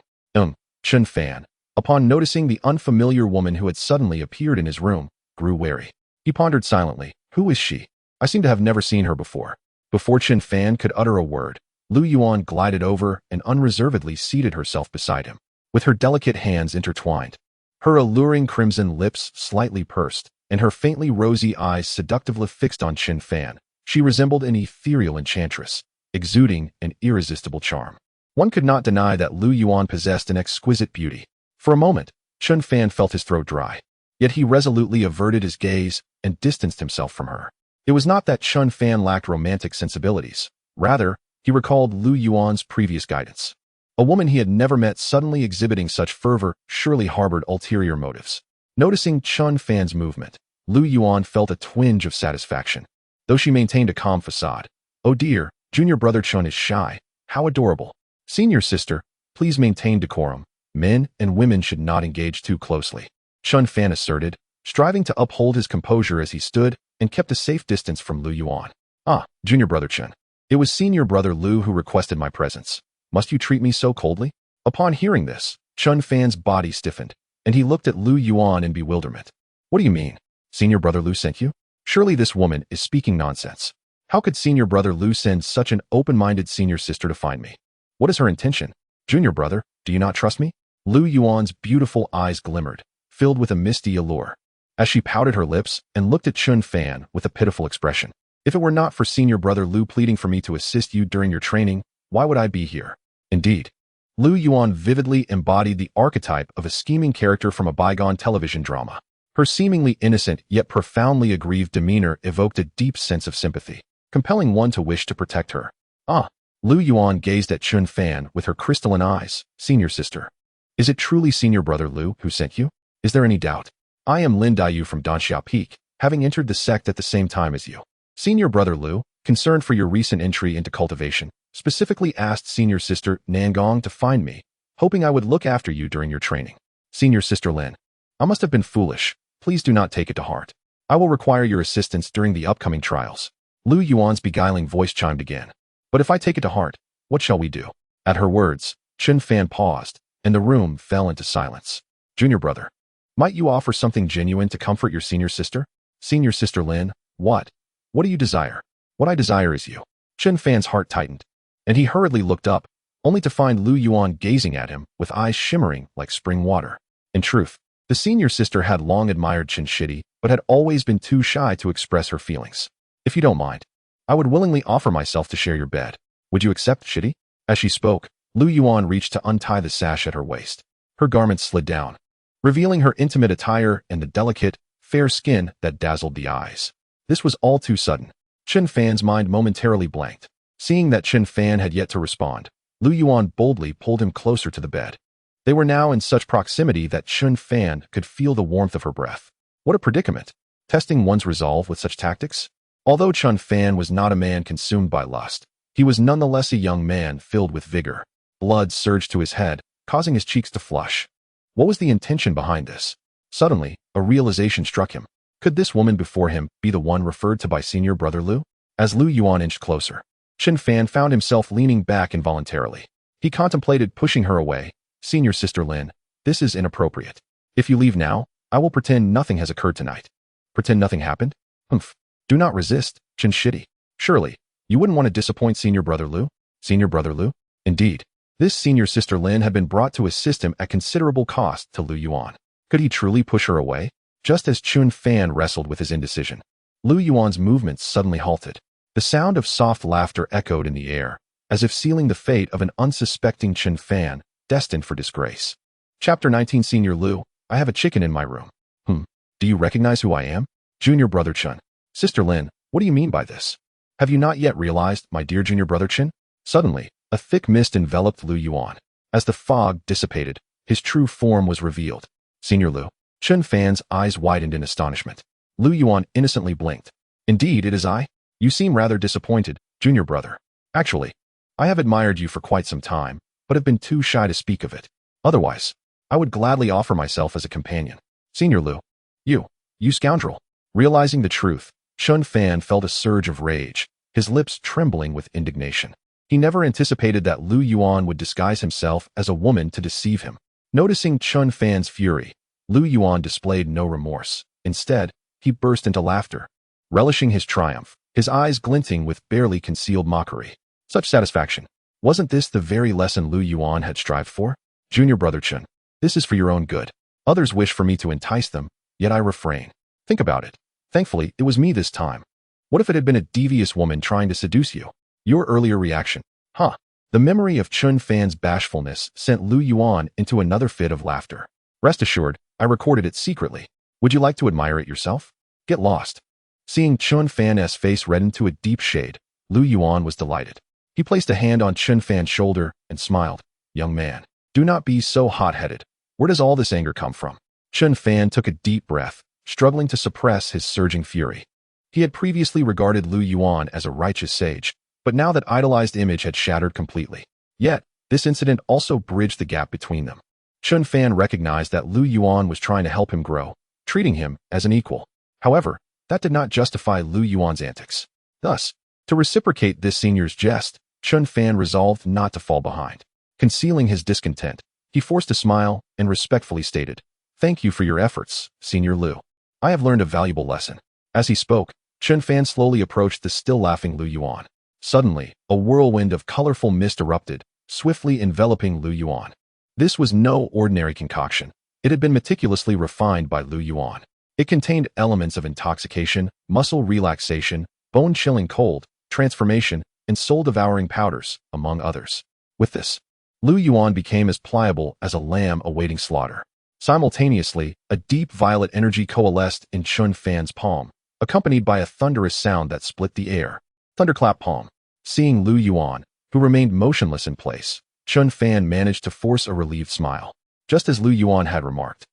Chen Fan, upon noticing the unfamiliar woman who had suddenly appeared in his room, grew wary. He pondered silently. Who is she? I seem to have never seen her before. Before Chen Fan could utter a word, Lu Yuan glided over and unreservedly seated herself beside him. With her delicate hands intertwined, her alluring crimson lips slightly pursed, and her faintly rosy eyes seductively fixed on Chen Fan, she resembled an ethereal enchantress, exuding an irresistible charm. One could not deny that Lu Yuan possessed an exquisite beauty. For a moment, Chen Fan felt his throat dry, yet he resolutely averted his gaze and distanced himself from her. It was not that Chen Fan lacked romantic sensibilities. Rather, he recalled Lu Yuan's previous guidance. A woman he had never met suddenly exhibiting such fervor surely harbored ulterior motives. Noticing Chen Fan's movement, Lu Yuan felt a twinge of satisfaction. Though she maintained a calm facade. "Oh dear, junior brother Chen is shy. How adorable. Senior sister, please maintain decorum. Men and women should not engage too closely," Chen Fan asserted, striving to uphold his composure as he stood and kept a safe distance from Lu Yuan. "Ah, junior brother Chen. It was senior brother Lu who requested my presence. Must you treat me so coldly?" Upon hearing this, Chen Fan's body stiffened, and he looked at Lu Yuan in bewilderment. "What do you mean? Senior brother Lu sent you? Surely this woman is speaking nonsense. How could senior brother Lu send such an open-minded senior sister to find me? What is her intention? Junior brother, do you not trust me?" Lu Yuan's beautiful eyes glimmered, filled with a misty allure, as she pouted her lips and looked at Chen Fan with a pitiful expression. "If it were not for senior brother Lu pleading for me to assist you during your training, why would I be here?" Indeed, Lu Yuan vividly embodied the archetype of a scheming character from a bygone television drama. Her seemingly innocent yet profoundly aggrieved demeanor evoked a deep sense of sympathy, compelling one to wish to protect her. "Ah," Lu Yuan gazed at Chen Fan with her crystalline eyes. "Senior sister, is it truly senior brother Lu who sent you? Is there any doubt? I am Lin Daiyu from Danxia Peak, having entered the sect at the same time as you. Senior brother Lu, concerned for your recent entry into cultivation, specifically asked senior sister Nangong to find me, hoping I would look after you during your training. Senior sister Lin, I must have been foolish. Please do not take it to heart. I will require your assistance during the upcoming trials." Lu Yuan's beguiling voice chimed again. But if I take it to heart, what shall we do? At her words, Chen Fan paused, and the room fell into silence. Junior brother, might you offer something genuine to comfort your senior sister? Senior sister Lin, what? What do you desire? What I desire is you. Chen Fan's heart tightened, and he hurriedly looked up, only to find Lu Yuan gazing at him with eyes shimmering like spring water. In truth, the senior sister had long admired Chen Shidi, but had always been too shy to express her feelings. If you don't mind, I would willingly offer myself to share your bed. Would you accept, Shidi? As she spoke, Lu Yuan reached to untie the sash at her waist. Her garments slid down, revealing her intimate attire and the delicate, fair skin that dazzled the eyes. This was all too sudden. Chen Fan's mind momentarily blanked. Seeing that Chen Fan had yet to respond, Lu Yuan boldly pulled him closer to the bed. They were now in such proximity that Chen Fan could feel the warmth of her breath. What a predicament! Testing one's resolve with such tactics? Although Chen Fan was not a man consumed by lust, he was nonetheless a young man filled with vigor. Blood surged to his head, causing his cheeks to flush. What was the intention behind this? Suddenly, a realization struck him. Could this woman before him be the one referred to by senior brother Lu? As Lu Yuan inched closer, Chen Fan found himself leaning back involuntarily. He contemplated pushing her away. Senior sister Lin, this is inappropriate. If you leave now, I will pretend nothing has occurred tonight. Pretend nothing happened? Humph. Do not resist, Chen Shidi. Surely, you wouldn't want to disappoint senior brother Lu? Senior brother Lu? Indeed. This senior sister Lin had been brought to assist him at considerable cost to Lu Yuan. Could he truly push her away? Just as Chen Fan wrestled with his indecision, Lu Yuan's movements suddenly halted. The sound of soft laughter echoed in the air, as if sealing the fate of an unsuspecting Chen Fan, destined for disgrace. Chapter 19 Senior Lu, I have a chicken in my room. Do you recognize who I am? Junior brother Chen. Sister Lin, what do you mean by this? Have you not yet realized, my dear junior brother Chen? Suddenly, a thick mist enveloped Lu Yuan. As the fog dissipated, his true form was revealed. Senior Lu. Chen Fan's eyes widened in astonishment. Lu Yuan innocently blinked. Indeed, it is I. You seem rather disappointed, junior brother. Actually, I have admired you for quite some time, but have been too shy to speak of it. Otherwise, I would gladly offer myself as a companion. Senior Lu. You scoundrel. Realizing the truth, Chen Fan felt a surge of rage, his lips trembling with indignation. He never anticipated that Lu Yuan would disguise himself as a woman to deceive him. Noticing Chen Fan's fury, Lu Yuan displayed no remorse. Instead, he burst into laughter, relishing his triumph, his eyes glinting with barely concealed mockery. Such satisfaction. Wasn't this the very lesson Lu Yuan had strived for? Junior brother Chen, this is for your own good. Others wish for me to entice them, yet I refrain. Think about it. Thankfully, it was me this time. What if it had been a devious woman trying to seduce you? Your earlier reaction. The memory of Chen Fan's bashfulness sent Lu Yuan into another fit of laughter. Rest assured, I recorded it secretly. Would you like to admire it yourself? Get lost. Seeing Chen Fan's face redden to a deep shade, Lu Yuan was delighted. He placed a hand on Chen Fan's shoulder and smiled. Young man, do not be so hot-headed. Where does all this anger come from? Chen Fan took a deep breath, struggling to suppress his surging fury. He had previously regarded Lu Yuan as a righteous sage, but now that idolized image had shattered completely. Yet, this incident also bridged the gap between them. Chen Fan recognized that Lu Yuan was trying to help him grow, treating him as an equal. However, that did not justify Lu Yuan's antics. Thus, to reciprocate this senior's jest, Chen Fan resolved not to fall behind. Concealing his discontent, he forced a smile and respectfully stated, "Thank you for your efforts, Senior Lu. I have learned a valuable lesson." As he spoke, Chen Fan slowly approached the still laughing Lu Yuan. Suddenly, a whirlwind of colorful mist erupted, swiftly enveloping Lu Yuan. This was no ordinary concoction. It had been meticulously refined by Lu Yuan. It contained elements of intoxication, muscle relaxation, bone-chilling cold, transformation, and soul-devouring powders, among others. With this, Lu Yuan became as pliable as a lamb awaiting slaughter. Simultaneously, a deep violet energy coalesced in Chen Fan's palm, accompanied by a thunderous sound that split the air. Thunderclap palm. Seeing Lu Yuan, who remained motionless in place, Chen Fan managed to force a relieved smile. Just as Lu Yuan had remarked,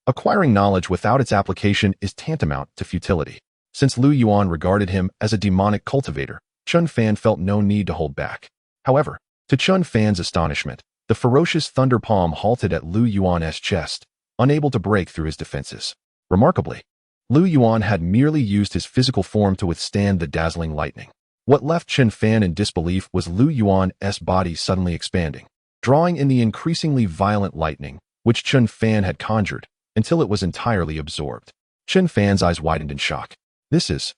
acquiring knowledge without its application is tantamount to futility. Since Lu Yuan regarded him as a demonic cultivator, Chen Fan felt no need to hold back. However, to Chen Fan's astonishment, the ferocious thunder palm halted at Lu Yuan's chest, unable to break through his defenses. Remarkably, Lu Yuan had merely used his physical form to withstand the dazzling lightning. What left Chen Fan in disbelief was Lu Yuan's body suddenly expanding, drawing in the increasingly violent lightning which Chen Fan had conjured until it was entirely absorbed. Chen Fan's eyes widened in shock. This is...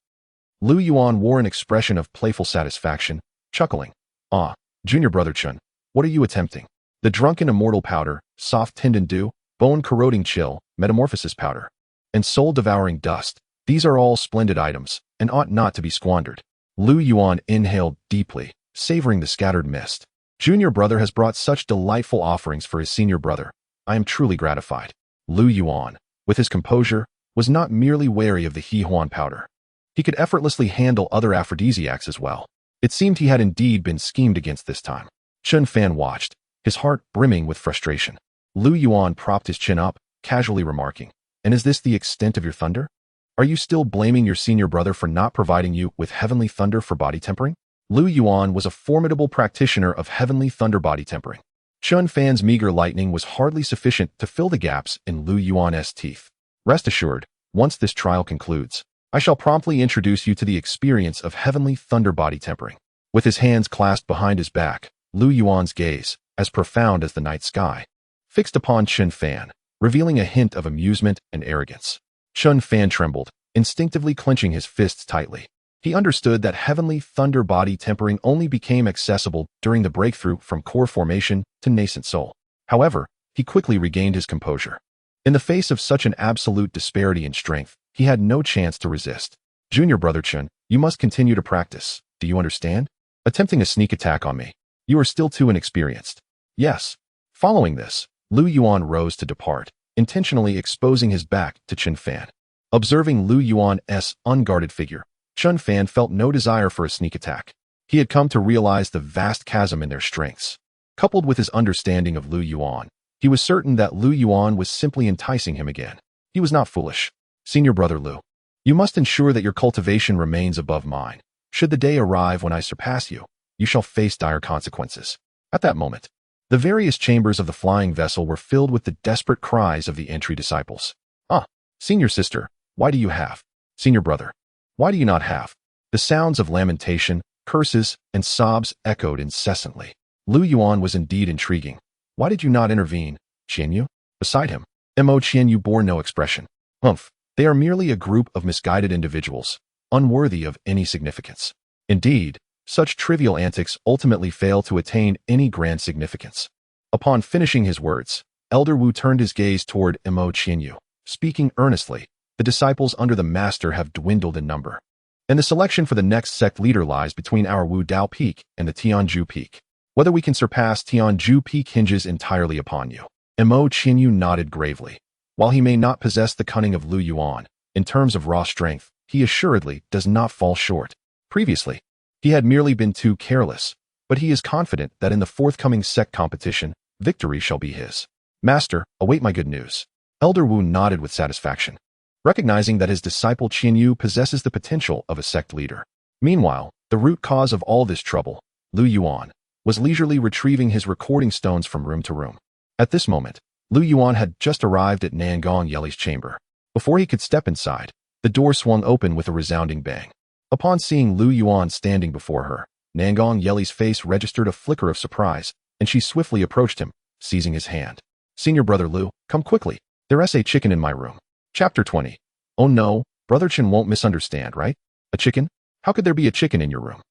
Lu Yuan wore an expression of playful satisfaction, chuckling. Ah, junior brother Chen, what are you attempting? The drunken immortal powder, soft tinned dew, bone-corroding chill, metamorphosis powder, and soul-devouring dust. These are all splendid items, and ought not to be squandered. Lu Yuan inhaled deeply, savoring the scattered mist. Junior brother has brought such delightful offerings for his senior brother. I am truly gratified. Lu Yuan, with his composure, was not merely wary of the He Huan powder. He could effortlessly handle other aphrodisiacs as well. It seemed he had indeed been schemed against this time. Chen Fan watched, his heart brimming with frustration. Lu Yuan propped his chin up, casually remarking, "And is this the extent of your thunder? Are you still blaming your senior brother for not providing you with heavenly thunder for body tempering?" Lu Yuan was a formidable practitioner of heavenly thunder body tempering. Chen Fan's meager lightning was hardly sufficient to fill the gaps in Lu Yuan's teeth. Rest assured, once this trial concludes, I shall promptly introduce you to the experience of heavenly thunder body tempering. With his hands clasped behind his back, Lu Yuan's gaze, as profound as the night sky, fixed upon Chen Fan, revealing a hint of amusement and arrogance. Chen Fan trembled, instinctively clenching his fists tightly. He understood that heavenly thunder body tempering only became accessible during the breakthrough from core formation to nascent soul. However, he quickly regained his composure. In the face of such an absolute disparity in strength, he had no chance to resist. Junior brother Chen, you must continue to practice. Do you understand? Attempting a sneak attack on me. You are still too inexperienced. Yes. Following this, Lu Yuan rose to depart, intentionally exposing his back to Chen Fan. Observing Lu Yuan's unguarded figure, Chen Fan felt no desire for a sneak attack. He had come to realize the vast chasm in their strengths. Coupled with his understanding of Lu Yuan, he was certain that Lu Yuan was simply enticing him again. He was not foolish. Senior brother Lu, you must ensure that your cultivation remains above mine. Should the day arrive when I surpass you, you shall face dire consequences. At that moment, the various chambers of the flying vessel were filled with the desperate cries of the entry disciples. Ah, senior sister, why do you have? Senior brother, why do you not have? The sounds of lamentation, curses, and sobs echoed incessantly. Lu Yuan was indeed intriguing. Why did you not intervene, Tianyi? Beside him, Mo Tianyi bore no expression. Humph, they are merely a group of misguided individuals, unworthy of any significance. Indeed, such trivial antics ultimately fail to attain any grand significance. Upon finishing his words, Elder Wu turned his gaze toward Mo Tianyi, speaking earnestly. The disciples under the master have dwindled in number, and the selection for the next sect leader lies between our Wu Dao Peak and the Tianju Peak. Whether we can surpass Tianju Peak hinges entirely upon you. Mo Tianyi nodded gravely. While he may not possess the cunning of Lu Yuan, in terms of raw strength, he assuredly does not fall short. Previously, he had merely been too careless, but he is confident that in the forthcoming sect competition, victory shall be his. Master, await my good news. Elder Wu nodded with satisfaction, recognizing that his disciple Tianyi possesses the potential of a sect leader. Meanwhile, the root cause of all this trouble, Lu Yuan, was leisurely retrieving his recording stones from room to room. At this moment, Lu Yuan had just arrived at Nangong Yeli's chamber. Before he could step inside, the door swung open with a resounding bang. Upon seeing Lu Yuan standing before her, Nangong Yeli's face registered a flicker of surprise, and she swiftly approached him, seizing his hand. Senior brother Lu, come quickly. There's a chicken in my room. Chapter 20. Oh no, brother Chen won't misunderstand, right? A chicken? How could there be a chicken in your room?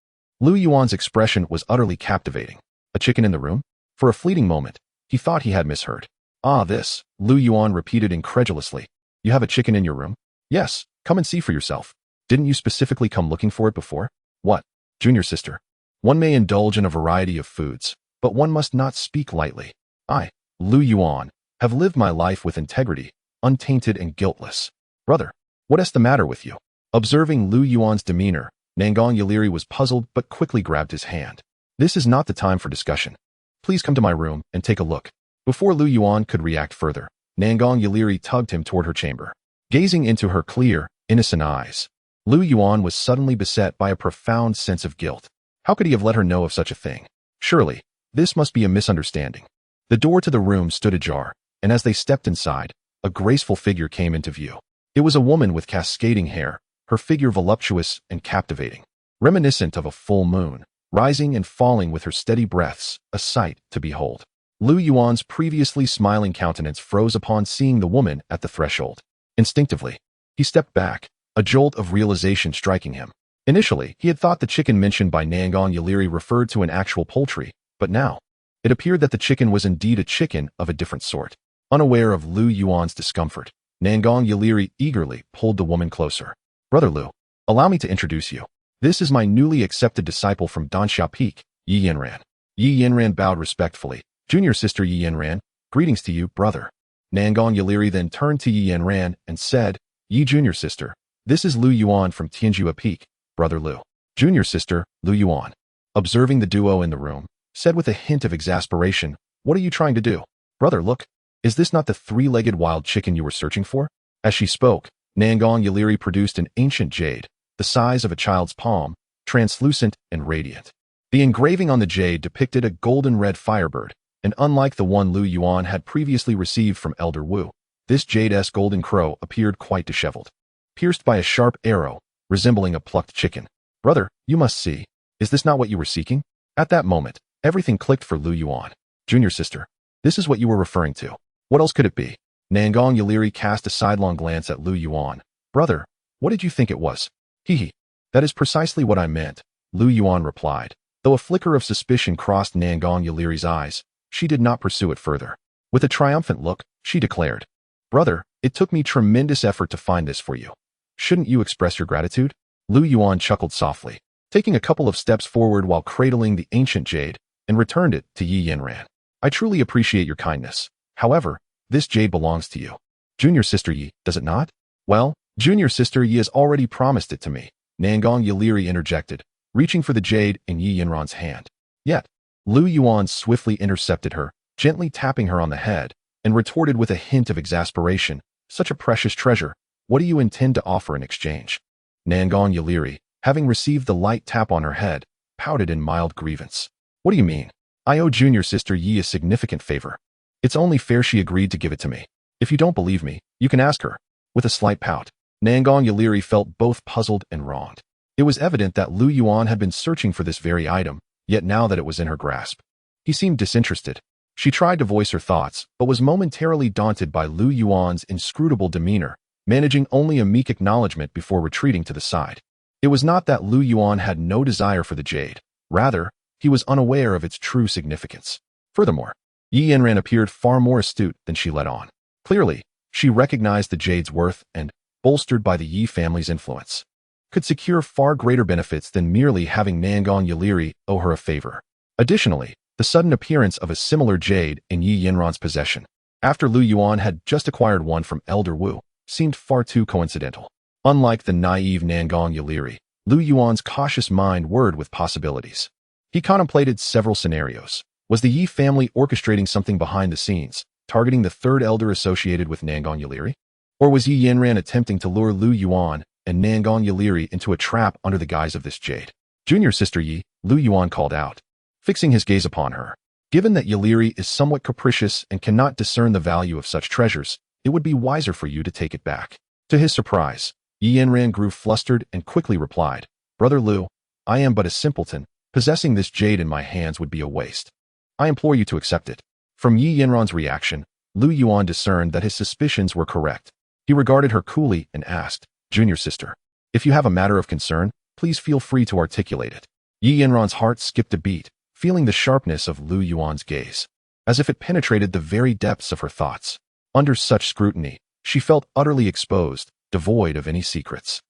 Lu Yuan's expression was utterly captivating. A chicken in the room? For a fleeting moment, he thought he had misheard. Ah, this, Lu Yuan repeated incredulously. You have a chicken in your room? Yes, come and see for yourself. Didn't you specifically come looking for it before? What? Junior sister. One may indulge in a variety of foods, but one must not speak lightly. I, Lu Yuan, have lived my life with integrity, untainted and guiltless. Brother, what is the matter with you? Observing Lu Yuan's demeanor, Nangong Yeliri was puzzled but quickly grabbed his hand. This is not the time for discussion. Please come to my room and take a look. Before Lu Yuan could react further, Nangong Yeliri tugged him toward her chamber. Gazing into her clear, innocent eyes, Lu Yuan was suddenly beset by a profound sense of guilt. How could he have let her know of such a thing? Surely, this must be a misunderstanding. The door to the room stood ajar, and as they stepped inside, a graceful figure came into view. It was a woman with cascading hair, her figure voluptuous and captivating. reminiscent of a full moon, rising and falling with her steady breaths, a sight to behold. Lu Yuan's previously smiling countenance froze upon seeing the woman at the threshold. Instinctively, he stepped back, a jolt of realization striking him. Initially, he had thought the chicken mentioned by Nangong Yaliri referred to an actual poultry, but now, it appeared that the chicken was indeed a chicken of a different sort. Unaware of Lu Yuan's discomfort, Nangong Yaliri eagerly pulled the woman closer. "Brother Lu, allow me to introduce you. This is my newly accepted disciple from Danxia Peak, Yi Yinran." Yi Yinran bowed respectfully. "Junior sister Yi Yinran, greetings to you, brother." Nangong Yaliri then turned to Yi Yinran and said, "Yi junior sister, this is Lu Yuan from Tianyi Peak, brother Lu." Junior sister, Lu Yuan, observing the duo in the room, said with a hint of exasperation, "What are you trying to do? Brother, look, is this not the three-legged wild chicken you were searching for?" As she spoke, Nangong Yaliri produced an ancient jade, the size of a child's palm, translucent and radiant. The engraving on the jade depicted a golden-red firebird, and unlike the one Lu Yuan had previously received from Elder Wu, this jade-esque golden crow appeared quite disheveled, pierced by a sharp arrow, resembling a plucked chicken. "Brother, you must see. Is this not what you were seeking?" At that moment, everything clicked for Lu Yuan. "Junior sister, this is what you were referring to. What else could it be?" Nangong Yaliri cast a sidelong glance at Lu Yuan. "Brother, what did you think it was?" "Hee, that is precisely what I meant," Lu Yuan replied. Though a flicker of suspicion crossed Nangong Yaliri's eyes, she did not pursue it further. With a triumphant look, she declared, "Brother, it took me tremendous effort to find this for you. Shouldn't you express your gratitude?" Lu Yuan chuckled softly, taking a couple of steps forward while cradling the ancient jade, and returned it to Yi Yinran. "I truly appreciate your kindness. However, this jade belongs to you. Junior sister Yi, does it not?" "Well, junior sister Yi has already promised it to me," Nangong Yaliri interjected, reaching for the jade in Yi Yinran's hand. Yet, Lu Yuan swiftly intercepted her, gently tapping her on the head, and retorted with a hint of exasperation, "Such a precious treasure, what do you intend to offer in exchange?" Nangong Yaliri, having received the light tap on her head, pouted in mild grievance. "What do you mean? I owe junior sister Yi a significant favor. It's only fair she agreed to give it to me. If you don't believe me, you can ask her." With a slight pout, Nangong Yaliri felt both puzzled and wronged. It was evident that Lu Yuan had been searching for this very item, yet now that it was in her grasp, he seemed disinterested. She tried to voice her thoughts, but was momentarily daunted by Lu Yuan's inscrutable demeanor, managing only a meek acknowledgement before retreating to the side. It was not that Lu Yuan had no desire for the jade. Rather, he was unaware of its true significance. Furthermore, Yi Yanran appeared far more astute than she let on. Clearly, she recognized the jade's worth and, bolstered by the Yi family's influence, could secure far greater benefits than merely having Nangong Yaliri owe her a favor. Additionally, the sudden appearance of a similar jade in Yi Yinran's possession, after Lu Yuan had just acquired one from Elder Wu, seemed far too coincidental. Unlike the naive Nangong Yaliri, Lu Yuan's cautious mind whirred with possibilities. He contemplated several scenarios. Was the Yi family orchestrating something behind the scenes, targeting the third elder associated with Nangong Yaliri? Or was Yi Yinran attempting to lure Lu Yuan and Nangong Yaliri into a trap under the guise of this jade? "Junior sister Yi," Lu Yuan called out, fixing his gaze upon her. "Given that Yaliri is somewhat capricious and cannot discern the value of such treasures, it would be wiser for you to take it back." To his surprise, Yi Yanran grew flustered and quickly replied, "Brother Lu, I am but a simpleton. Possessing this jade in my hands would be a waste. I implore you to accept it." From Yi Yanran's reaction, Lu Yuan discerned that his suspicions were correct. He regarded her coolly and asked, "Junior sister, if you have a matter of concern, please feel free to articulate it." Yi Yanran's heart skipped a beat, feeling the sharpness of Lu Yuan's gaze, as if it penetrated the very depths of her thoughts. Under such scrutiny, she felt utterly exposed, devoid of any secrets.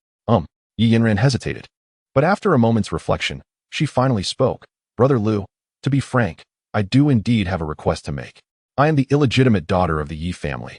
Yi Yanran hesitated. But after a moment's reflection, she finally spoke. "Brother Lu, to be frank, I do indeed have a request to make. I am the illegitimate daughter of the Yi family."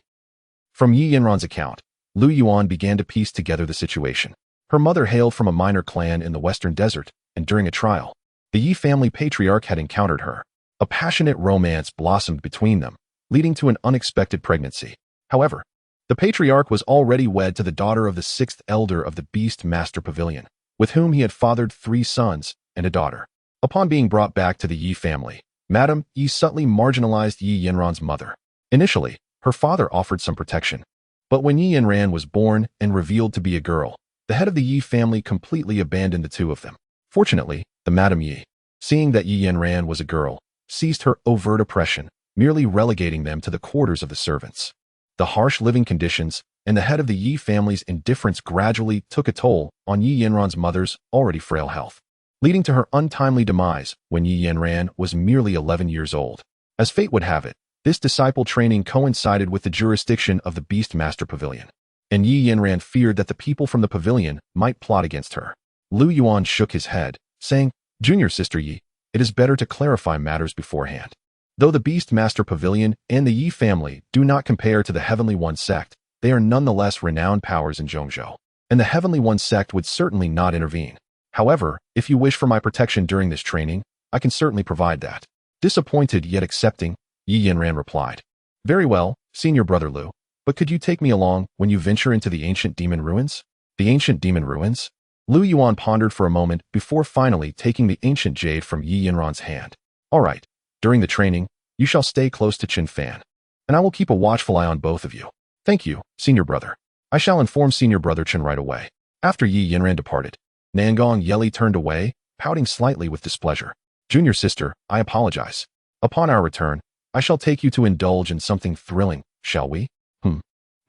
From Yi Yanran's account, Lu Yuan began to piece together the situation. Her mother hailed from a minor clan in the western desert, and during a trial, the Yi family patriarch had encountered her. A passionate romance blossomed between them, leading to an unexpected pregnancy. However, the patriarch was already wed to the daughter of the sixth elder of the Beast Master Pavilion, with whom he had fathered 3 sons and a daughter. Upon being brought back to the Yi family, Madame Yi subtly marginalized Yi Yanran's mother. Initially, her father offered some protection, but when Yi Yanran was born and revealed to be a girl, the head of the Yi family completely abandoned the two of them. Fortunately, the Madame Yi, seeing that Yi Yanran was a girl, ceased her overt oppression, merely relegating them to the quarters of the servants. The harsh living conditions and the head of the Yi family's indifference gradually took a toll on Yi Yanran's mother's already frail health, leading to her untimely demise when Yi Yanran was merely 11 years old. As fate would have it, this disciple training coincided with the jurisdiction of the Beastmaster Pavilion, and Yi Yanran feared that the people from the pavilion might plot against her. Lu Yuan shook his head, saying, "Junior Sister Yi, it is better to clarify matters beforehand. Though the Beastmaster Pavilion and the Yi family do not compare to the Heavenly One sect, they are nonetheless renowned powers in Zhongzhou, and the Heavenly One sect would certainly not intervene. However, if you wish for my protection during this training, I can certainly provide that." Disappointed yet accepting, Yi Yanran replied, "Very well, Senior Brother Lu, but could you take me along when you venture into the ancient demon ruins?" The ancient demon ruins? Lu Yuan pondered for a moment before finally taking the ancient jade from Yi Yanran's hand. "All right, during the training, you shall stay close to Qin Fan, and I will keep a watchful eye on both of you." "Thank you, Senior Brother. I shall inform Senior Brother Chen right away." After Yi Yanran departed, Nangong Yeli turned away, pouting slightly with displeasure. "Junior Sister, I apologize. Upon our return, I shall take you to indulge in something thrilling, shall we?"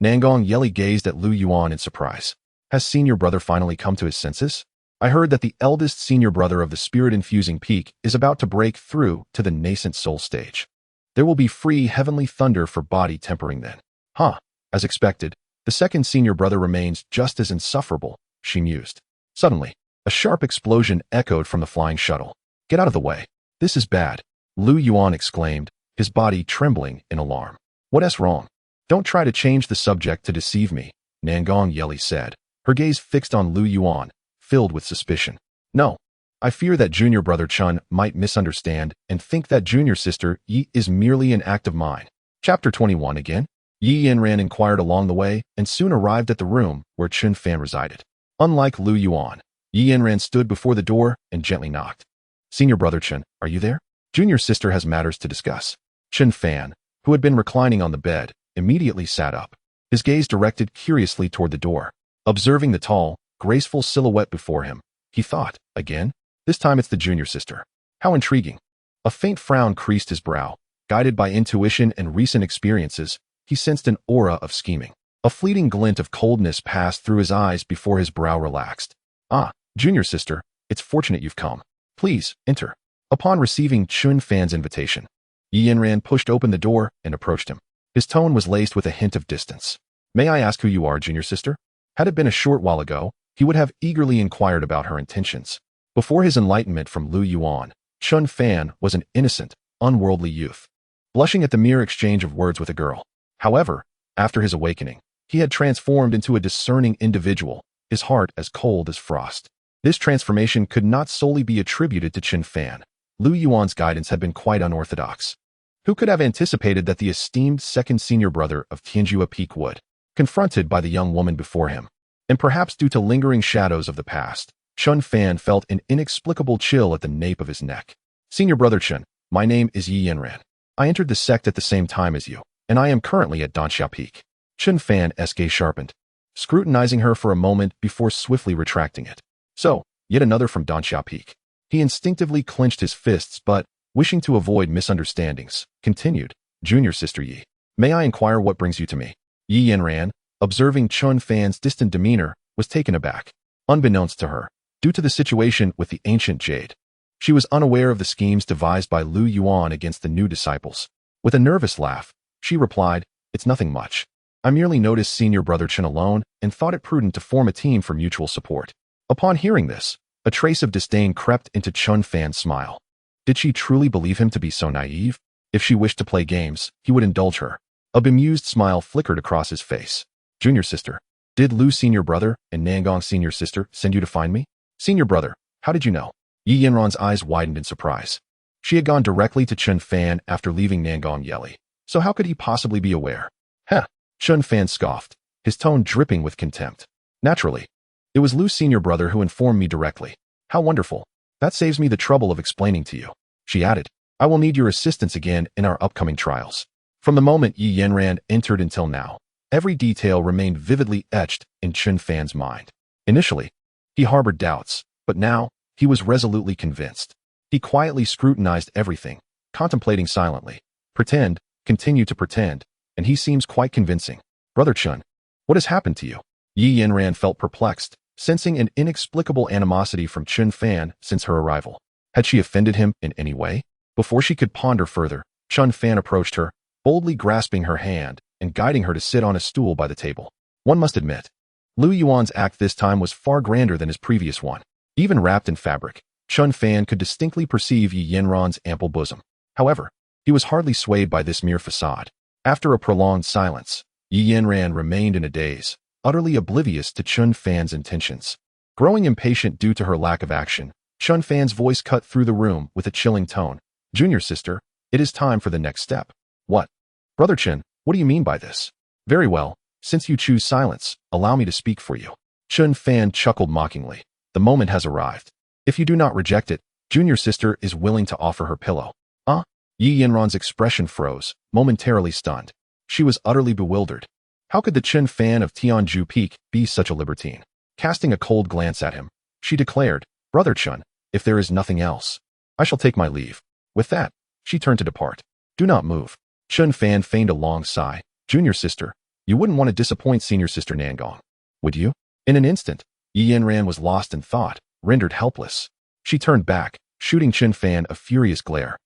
Nangong Yeli gazed at Lu Yuan in surprise. "Has Senior Brother finally come to his senses? I heard that the eldest Senior Brother of the spirit-infusing peak is about to break through to the nascent soul stage. There will be free heavenly thunder for body tempering then." As expected, the second Senior Brother remains just as insufferable, she mused. Suddenly, a sharp explosion echoed from the flying shuttle. "Get out of the way. This is bad," Lu Yuan exclaimed, his body trembling in alarm. "What's wrong?" "Don't try to change the subject to deceive me," Nangong Yeli said, her gaze fixed on Lu Yuan, filled with suspicion. "No, I fear that Junior Brother Chun might misunderstand and think that Junior Sister Yi is merely an act of mine." Chapter 21 again? Yi Yanran inquired along the way and soon arrived at the room where Qin Fan resided. Unlike Lu Yuan, Yi Yanran stood before the door and gently knocked. "Senior Brother Chen, are you there? Junior Sister has matters to discuss." Qin Fan, who had been reclining on the bed, immediately sat up, his gaze directed curiously toward the door. Observing the tall, graceful silhouette before him, he thought, again? This time it's the Junior Sister. How intriguing. A faint frown creased his brow. Guided by intuition and recent experiences, he sensed an aura of scheming. A fleeting glint of coldness passed through his eyes before his brow relaxed. "Ah, Junior Sister, it's fortunate you've come. Please, enter." Upon receiving Qin Fan's invitation, Yi Yanran pushed open the door and approached him. His tone was laced with a hint of distance. "May I ask who you are, Junior Sister?" Had it been a short while ago, he would have eagerly inquired about her intentions. Before his enlightenment from Lu Yuan, Qin Fan was an innocent, unworldly youth, blushing at the mere exchange of words with a girl. However, after his awakening, he had transformed into a discerning individual, his heart as cold as frost. This transformation could not solely be attributed to Qin Fan. Lu Yuan's guidance had been quite unorthodox. Who could have anticipated that the esteemed second Senior Brother of Tianyi Peak would, confronted by the young woman before him, and perhaps due to lingering shadows of the past, Qin Fan felt an inexplicable chill at the nape of his neck. "Senior Brother Chen, my name is Yi Yanran. I entered the sect at the same time as you, and I am currently at Danxia Peak." Qin Fan's gaze sharpened, scrutinizing her for a moment before swiftly retracting it. "So, yet another from Danxia Peak." He instinctively clenched his fists but, wishing to avoid misunderstandings, continued, "Junior Sister Yi, may I inquire what brings you to me?" Yi Yanran, observing Qin Fan's distant demeanor, was taken aback. Unbeknownst to her, due to the situation with the ancient jade, she was unaware of the schemes devised by Lu Yuan against the new disciples. With a nervous laugh, she replied, "It's nothing much. I merely noticed Senior Brother Chen alone and thought it prudent to form a team for mutual support." Upon hearing this, a trace of disdain crept into Qin Fan's smile. Did she truly believe him to be so naive? If she wished to play games, he would indulge her. A bemused smile flickered across his face. "Junior Sister, did Lu Senior Brother and Nangong Senior Sister send you to find me?" "Senior Brother, how did you know?" Yi Yanran's eyes widened in surprise. She had gone directly to Qin Fan after leaving Nangong Yeli, so how could he possibly be aware? "Heh," Qin Fan scoffed, his tone dripping with contempt. "Naturally. It was Lu Senior Brother who informed me directly. How wonderful. That saves me the trouble of explaining to you." She added, "I will need your assistance again in our upcoming trials." From the moment Yi Yanran entered until now, every detail remained vividly etched in Qin Fan's mind. Initially, he harbored doubts, but now, He was resolutely convinced. He quietly scrutinized everything, contemplating silently. Pretend, continue to pretend, and he seems quite convincing. Brother Chun, what has happened to you? Yi Yanran felt perplexed, sensing an inexplicable animosity from Chun Fan since her arrival. Had she offended him in any way? Before she could ponder further, Chun Fan approached her, boldly grasping her hand and guiding her to sit on a stool by the table. One must admit, Lu Yuan's act this time was far grander than his previous one. Even wrapped in fabric, Chun Fan could distinctly perceive Yi Yanran's ample bosom. However, he was hardly swayed by this mere facade. After a prolonged silence, Yi Yanran remained in a daze, utterly oblivious to Chun Fan's intentions. Growing impatient due to her lack of action, Chun Fan's voice cut through the room with a chilling tone. Junior sister, it is time for the next step. What? Brother Chun, what do you mean by this? Very well, since you choose silence, allow me to speak for you. Chun Fan chuckled mockingly. The moment has arrived. If you do not reject it, junior sister is willing to offer her pillow. Yi Yanran's expression froze, momentarily stunned. She was utterly bewildered. How could the Chun Fan of Tianyi Peak be such a libertine? Casting a cold glance at him, she declared, Brother Chun, if there is nothing else, I shall take my leave. With that, she turned to depart. Do not move. Chun Fan feigned a long sigh. Junior sister, you wouldn't want to disappoint senior sister Nangong, would you? In an instant, Yi Yanran was lost in thought, rendered helpless. She turned back, shooting Chun Fan a furious glare.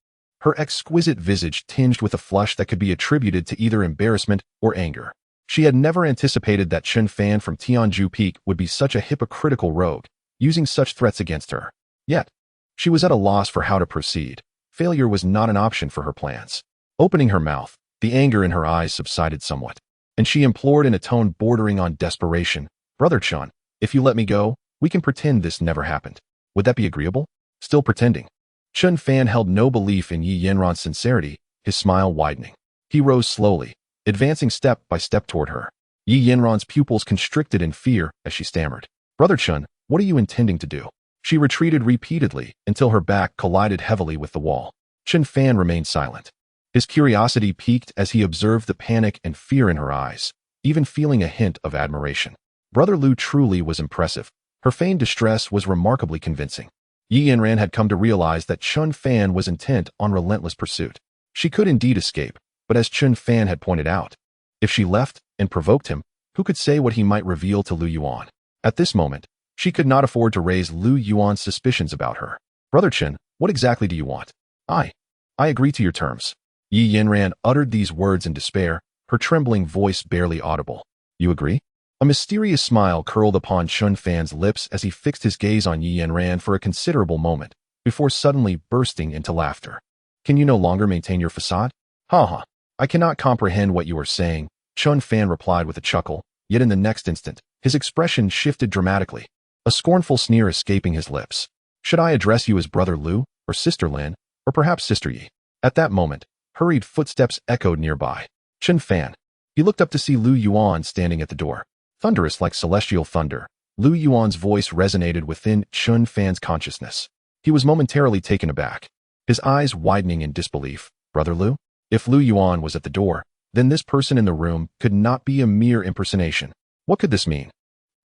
Her exquisite visage tinged with a flush that could be attributed to either embarrassment or anger. She had never anticipated that Chun Fan from Tianyi Peak would be such a hypocritical rogue, using such threats against her. Yet, she was at a loss for how to proceed. Failure was not an option for her plans. Opening her mouth, the anger in her eyes subsided somewhat, and she implored in a tone bordering on desperation, Brother Chun, if you let me go, we can pretend this never happened. Would that be agreeable? Still pretending. Chun Fan held no belief in Yi Yanran's sincerity, his smile widening. He rose slowly, advancing step by step toward her. Yi Yanran's pupils constricted in fear as she stammered. Brother Chun, what are you intending to do? She retreated repeatedly until her back collided heavily with the wall. Chun Fan remained silent. His curiosity piqued as he observed the panic and fear in her eyes, even feeling a hint of admiration. Brother Lu truly was impressive. Her feigned distress was remarkably convincing. Yi Yanran had come to realize that Chun Fan was intent on relentless pursuit. She could indeed escape, but as Chun Fan had pointed out, if she left and provoked him, who could say what he might reveal to Lu Yuan? At this moment, she could not afford to raise Lu Yuan's suspicions about her. Brother Chun, what exactly do you want? I agree to your terms. Yi Yanran uttered these words in despair, her trembling voice barely audible. You agree? A mysterious smile curled upon Chun Fan's lips as he fixed his gaze on Yi Yanran for a considerable moment, before suddenly bursting into laughter. Can you no longer maintain your facade? Ha. I cannot comprehend what you are saying, Chun Fan replied with a chuckle, yet in the next instant, his expression shifted dramatically, a scornful sneer escaping his lips. Should I address you as Brother Lu, or Sister Lin, or perhaps Sister Yi? At that moment, hurried footsteps echoed nearby. Chun Fan. He looked up to see Lu Yuan standing at the door. Thunderous like celestial thunder, Lu Yuan's voice resonated within Chun Fan's consciousness. He was momentarily taken aback, his eyes widening in disbelief. Brother Lu? If Lu Yuan was at the door, then this person in the room could not be a mere impersonation. What could this mean?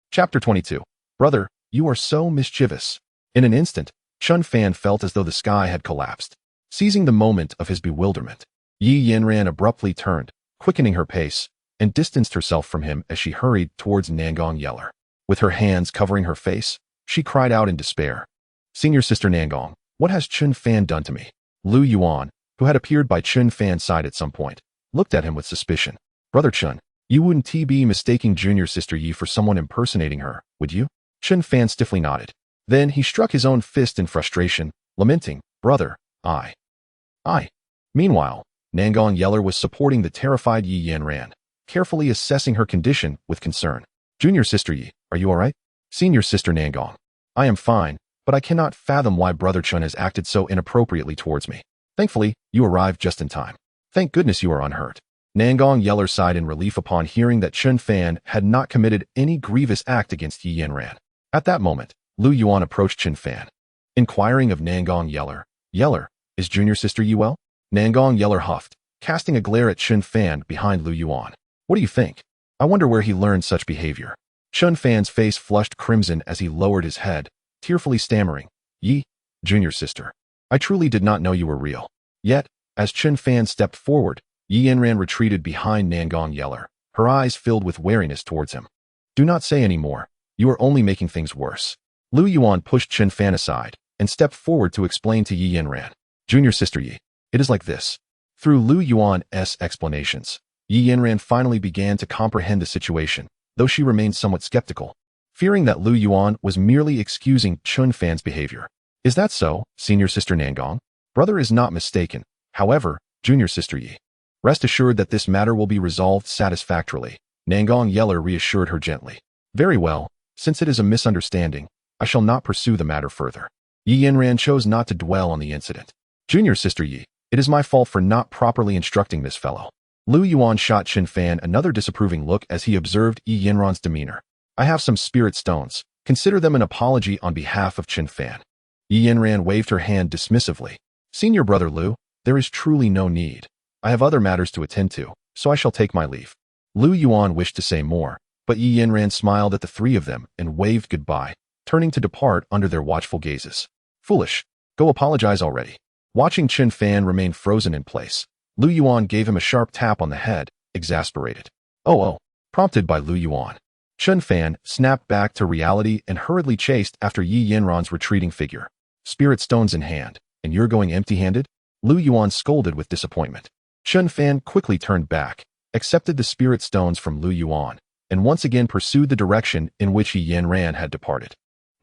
Chapter 22. Brother, you are so mischievous. In an instant, Chun Fan felt as though the sky had collapsed. Seizing the moment of his bewilderment, Yi Yanran abruptly turned, quickening her pace, and distanced herself from him as she hurried towards Nangong Yeller. With her hands covering her face, she cried out in despair. Senior sister Nangong, what has Chun Fan done to me? Lu Yuan, who had appeared by Chun Fan's side at some point, looked at him with suspicion. Brother Chun, you wouldn't be mistaking junior sister Yi for someone impersonating her, would you? Chun Fan stiffly nodded. Then he struck his own fist in frustration, lamenting, Brother, I. Meanwhile, Nangong Yeller was supporting the terrified Yi Yanran, carefully assessing her condition with concern. Junior sister Yi, are you all right? Senior sister Nangong. I am fine, but I cannot fathom why Brother Chun has acted so inappropriately towards me. Thankfully, you arrived just in time. Thank goodness you are unhurt. Nangong Yeller sighed in relief upon hearing that Chun Fan had not committed any grievous act against Yi Yanran. At that moment, Lu Yuan approached Chun Fan, inquiring of Nangong Yeller. Yeller, is junior sister Yi well? Nangong Yeller huffed, casting a glare at Chun Fan behind Lu Yuan. What do you think? I wonder where he learned such behavior. Chun Fan's face flushed crimson as he lowered his head, tearfully stammering, Yi, junior sister. I truly did not know you were real. Yet, as Chen Fan stepped forward, Yi Yanran retreated behind Nangong Yeller, her eyes filled with wariness towards him. Do not say any more. You are only making things worse. Lu Yuan pushed Chen Fan aside and stepped forward to explain to Yi Yanran. Junior sister Yi, it is like this. Through Lu Yuan's explanations, Yi Yanran finally began to comprehend the situation, though she remained somewhat skeptical, fearing that Lu Yuan was merely excusing Chen Fan's behavior. Is that so, senior sister Nangong? Brother is not mistaken. However, junior sister Yi, rest assured that this matter will be resolved satisfactorily. Nangong Yeller reassured her gently. Very well, since it is a misunderstanding, I shall not pursue the matter further. Yi Yanran chose not to dwell on the incident. Junior sister Yi, it is my fault for not properly instructing this fellow. Lu Yuan shot Chen Fan another disapproving look as he observed Yi Yanran's demeanor. I have some spirit stones. Consider them an apology on behalf of Chen Fan. Yi Yanran waved her hand dismissively. Senior brother Lu, there is truly no need. I have other matters to attend to, so I shall take my leave. Lu Yuan wished to say more, but Yi Yanran smiled at the three of them and waved goodbye, turning to depart under their watchful gazes. Foolish. Go apologize already. Watching Chen Fan remain frozen in place, Lu Yuan gave him a sharp tap on the head, exasperated. Oh, prompted by Lu Yuan. Chen Fan snapped back to reality and hurriedly chased after Yi Yanran's retreating figure. Spirit stones in hand, and you're going empty-handed? Lu Yuan scolded with disappointment. Chen Fan quickly turned back, accepted the spirit stones from Lu Yuan, and once again pursued the direction in which Yi Yanran had departed.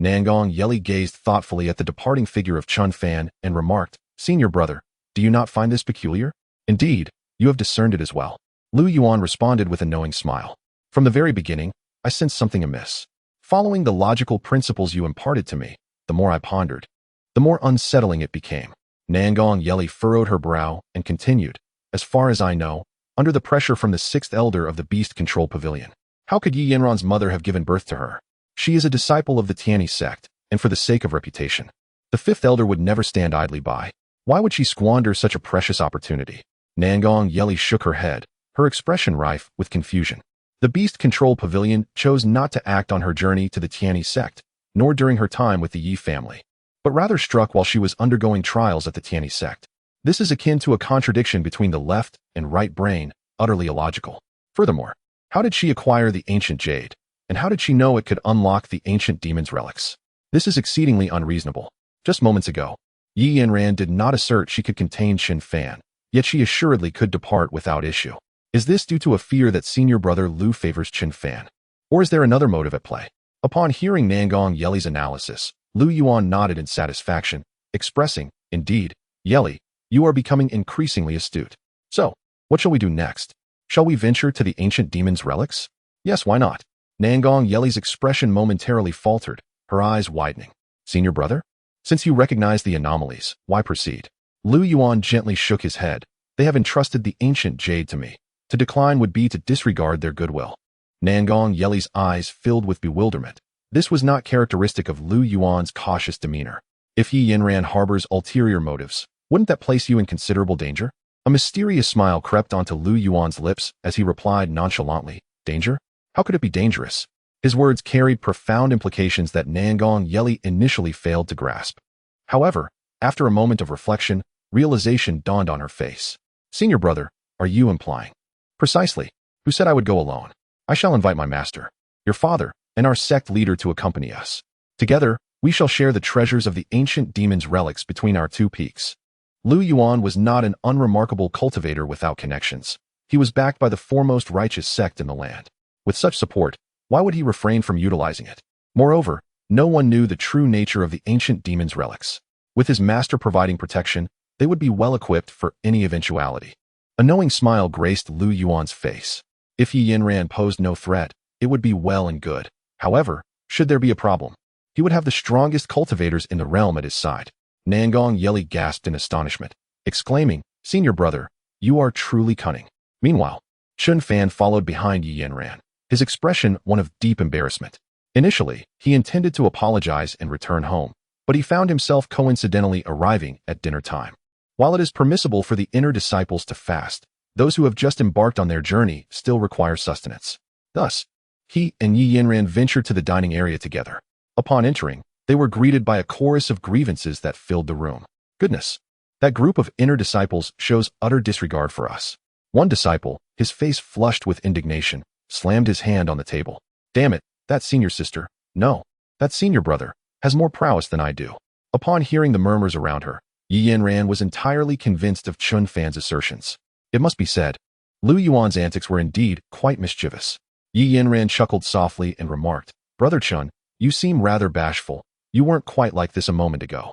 Nangong Yeller gazed thoughtfully at the departing figure of Chen Fan and remarked, Senior brother, do you not find this peculiar? Indeed, you have discerned it as well. Lu Yuan responded with a knowing smile. From the very beginning, I sensed something amiss. Following the logical principles you imparted to me, the more I pondered, the more unsettling it became. Nangong Yeller furrowed her brow and continued, as far as I know, under the pressure from the sixth elder of the Beast Control Pavilion. How could Yi Yanran's mother have given birth to her? She is a disciple of the Tianyi Sect, and for the sake of reputation, the fifth elder would never stand idly by. Why would she squander such a precious opportunity? Nangong Yeller shook her head, her expression rife with confusion. The Beast Control Pavilion chose not to act on her journey to the Tianyi Sect, nor during her time with the Yi family, but rather struck while she was undergoing trials at the Tianyi Sect. This is akin to a contradiction between the left and right brain, utterly illogical. Furthermore, how did she acquire the ancient jade? And how did she know it could unlock the ancient demon's relics? This is exceedingly unreasonable. Just moments ago, Yi Yanran did not assert she could contain Chen Fan, yet she assuredly could depart without issue. Is this due to a fear that senior brother Lu favors Chen Fan? Or is there another motive at play? Upon hearing Nangong Yeller's analysis, Lu Yuan nodded in satisfaction, expressing, indeed, Yeller, you are becoming increasingly astute. So, what shall we do next? Shall we venture to the ancient demon's relics? Yes, why not? Nangong Yeller's expression momentarily faltered, her eyes widening. Senior brother? Since you recognize the anomalies, why proceed? Lu Yuan gently shook his head. They have entrusted the ancient jade to me. To decline would be to disregard their goodwill. Nangong Yeller's eyes filled with bewilderment. This was not characteristic of Lu Yuan's cautious demeanor. If Yi Yanran harbors ulterior motives, wouldn't that place you in considerable danger? A mysterious smile crept onto Lu Yuan's lips as he replied nonchalantly, Danger? How could it be dangerous? His words carried profound implications that Nangong Yeller initially failed to grasp. However, after a moment of reflection, realization dawned on her face. Senior brother, are you implying? Precisely. Who said I would go alone? I shall invite my master, your father, and our sect leader to accompany us. Together, we shall share the treasures of the ancient demon's relics between our two peaks. Lu Yuan was not an unremarkable cultivator without connections. He was backed by the foremost righteous sect in the land. With such support, why would he refrain from utilizing it? Moreover, no one knew the true nature of the ancient demon's relics. With his master providing protection, they would be well equipped for any eventuality. A knowing smile graced Lu Yuan's face. If Yi Yanran posed no threat, it would be well and good. However, should there be a problem, he would have the strongest cultivators in the realm at his side. Nangong Yeller gasped in astonishment, exclaiming, Senior brother, you are truly cunning. Meanwhile, Chen Fan followed behind Yi Yanran, his expression one of deep embarrassment. Initially, he intended to apologize and return home, but he found himself coincidentally arriving at dinner time. While it is permissible for the inner disciples to fast, those who have just embarked on their journey still require sustenance. Thus, he and Yi Yanran ventured to the dining area together. Upon entering, they were greeted by a chorus of grievances that filled the room. Goodness, that group of inner disciples shows utter disregard for us. One disciple, his face flushed with indignation, slammed his hand on the table. Damn it, that senior sister, no, that senior brother, has more prowess than I do. Upon hearing the murmurs around her, Yi Yanran was entirely convinced of Chun Fan's assertions. It must be said, Lu Yuan's antics were indeed quite mischievous. Yi Yanran chuckled softly and remarked, Brother Chun, you seem rather bashful. You weren't quite like this a moment ago.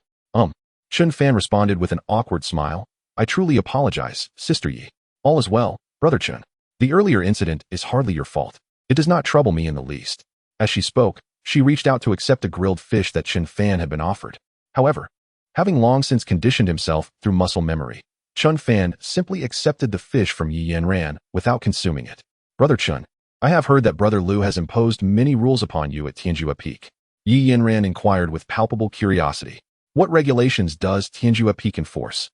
Chun Fan responded with an awkward smile. I truly apologize, Sister Yi. All is well, Brother Chun. The earlier incident is hardly your fault. It does not trouble me in the least. As she spoke, she reached out to accept a grilled fish that Chun Fan had been offered. However, having long since conditioned himself through muscle memory, Chun Fan simply accepted the fish from Yi Yanran without consuming it. Brother Chun, I have heard that Brother Lu has imposed many rules upon you at Tianyi Peak. Yi Yanran inquired with palpable curiosity. What regulations does Tianyi Peak enforce?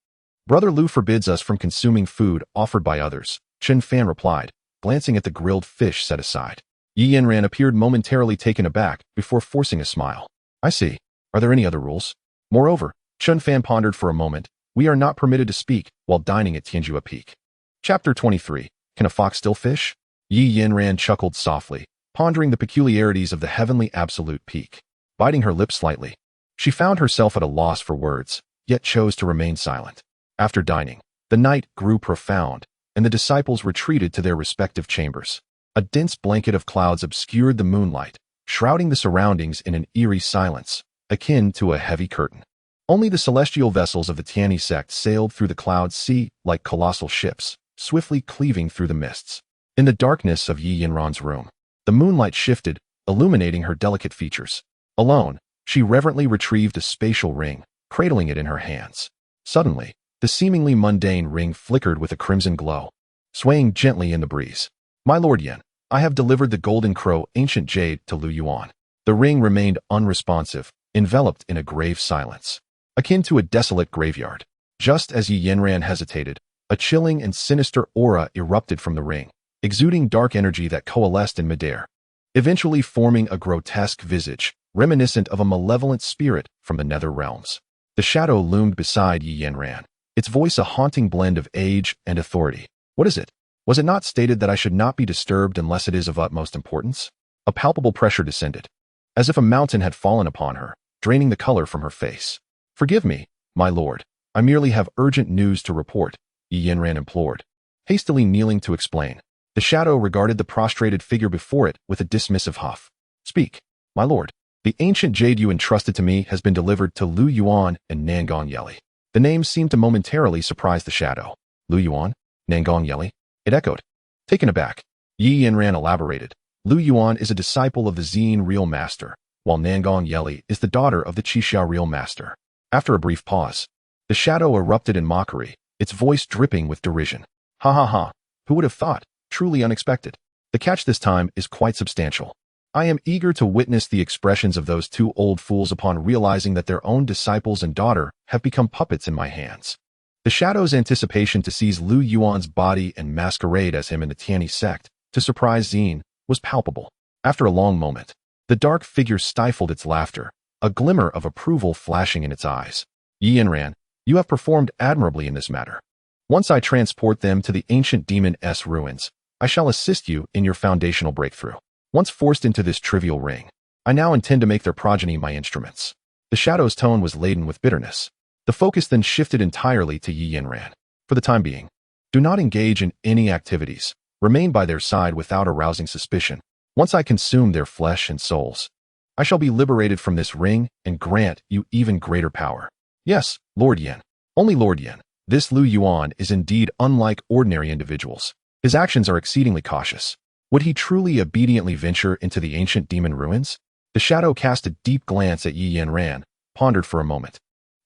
Brother Lu forbids us from consuming food offered by others, Chun Fan replied, glancing at the grilled fish set aside. Yi Yanran appeared momentarily taken aback before forcing a smile. I see. Are there any other rules? Moreover, Chun Fan pondered for a moment. We are not permitted to speak while dining at Tianyi Peak. Chapter 23. Can a fox still fish? Yi Yanran chuckled softly, pondering the peculiarities of the heavenly absolute peak. Biting her lips slightly, she found herself at a loss for words, yet chose to remain silent. After dining, the night grew profound, and the disciples retreated to their respective chambers. A dense blanket of clouds obscured the moonlight, shrouding the surroundings in an eerie silence, akin to a heavy curtain. Only the celestial vessels of the Tianyi Sect sailed through the cloud sea like colossal ships, swiftly cleaving through the mists. In the darkness of Yi Yanran's room, the moonlight shifted, illuminating her delicate features. Alone, she reverently retrieved a spatial ring, cradling it in her hands. Suddenly, the seemingly mundane ring flickered with a crimson glow, swaying gently in the breeze. My Lord Yan, I have delivered the golden crow ancient jade to Lu Yuan. The ring remained unresponsive, enveloped in a grave silence, akin to a desolate graveyard. Just as Yi Yanran hesitated, a chilling and sinister aura erupted from the ring, exuding dark energy that coalesced in midair, eventually forming a grotesque visage, reminiscent of a malevolent spirit from the nether realms. The shadow loomed beside Yi Yanran, its voice a haunting blend of age and authority. What is it? Was it not stated that I should not be disturbed unless it is of utmost importance? A palpable pressure descended, as if a mountain had fallen upon her, draining the color from her face. Forgive me, my lord. I merely have urgent news to report, Yi Yanran implored, hastily kneeling to explain. The shadow regarded the prostrated figure before it with a dismissive huff. Speak, my lord. The ancient jade you entrusted to me has been delivered to Lu Yuan and Nangang Yeli. The names seemed to momentarily surprise the shadow. Lu Yuan? Nangang Yeli? It echoed. Taken aback, Yi Yanran elaborated. Lu Yuan is a disciple of the Xin Real Master, while Nangang Yeli is the daughter of the Qixia Real Master. After a brief pause, the shadow erupted in mockery, its voice dripping with derision. Ha ha ha, who would have thought? Truly unexpected. The catch this time is quite substantial. I am eager to witness the expressions of those two old fools upon realizing that their own disciples and daughter have become puppets in my hands. The shadow's anticipation to seize Lu Yuan's body and masquerade as him in the Tianyi Sect, to surprise Xin, was palpable. After a long moment, the dark figure stifled its laughter, a glimmer of approval flashing in its eyes. Yi Yanran, you have performed admirably in this matter. Once I transport them to the ancient demoness ruins, I shall assist you in your foundational breakthrough. Once forced into this trivial ring, I now intend to make their progeny my instruments. The shadow's tone was laden with bitterness. The focus then shifted entirely to Yi Yanran. For the time being, do not engage in any activities. Remain by their side without arousing suspicion. Once I consume their flesh and souls, I shall be liberated from this ring and grant you even greater power. Yes, Lord Yan. Only Lord Yan. This Lu Yuan is indeed unlike ordinary individuals. His actions are exceedingly cautious. Would he truly obediently venture into the ancient demon ruins? The shadow cast a deep glance at Yi Yanran, pondered for a moment,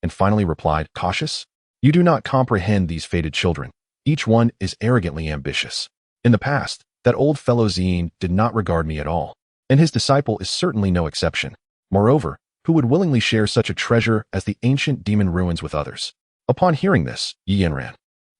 and finally replied, cautious? You do not comprehend these fated children. Each one is arrogantly ambitious. In the past, that old fellow Xin did not regard me at all, and his disciple is certainly no exception. Moreover, who would willingly share such a treasure as the ancient demon ruins with others? Upon hearing this, Yi Yanran,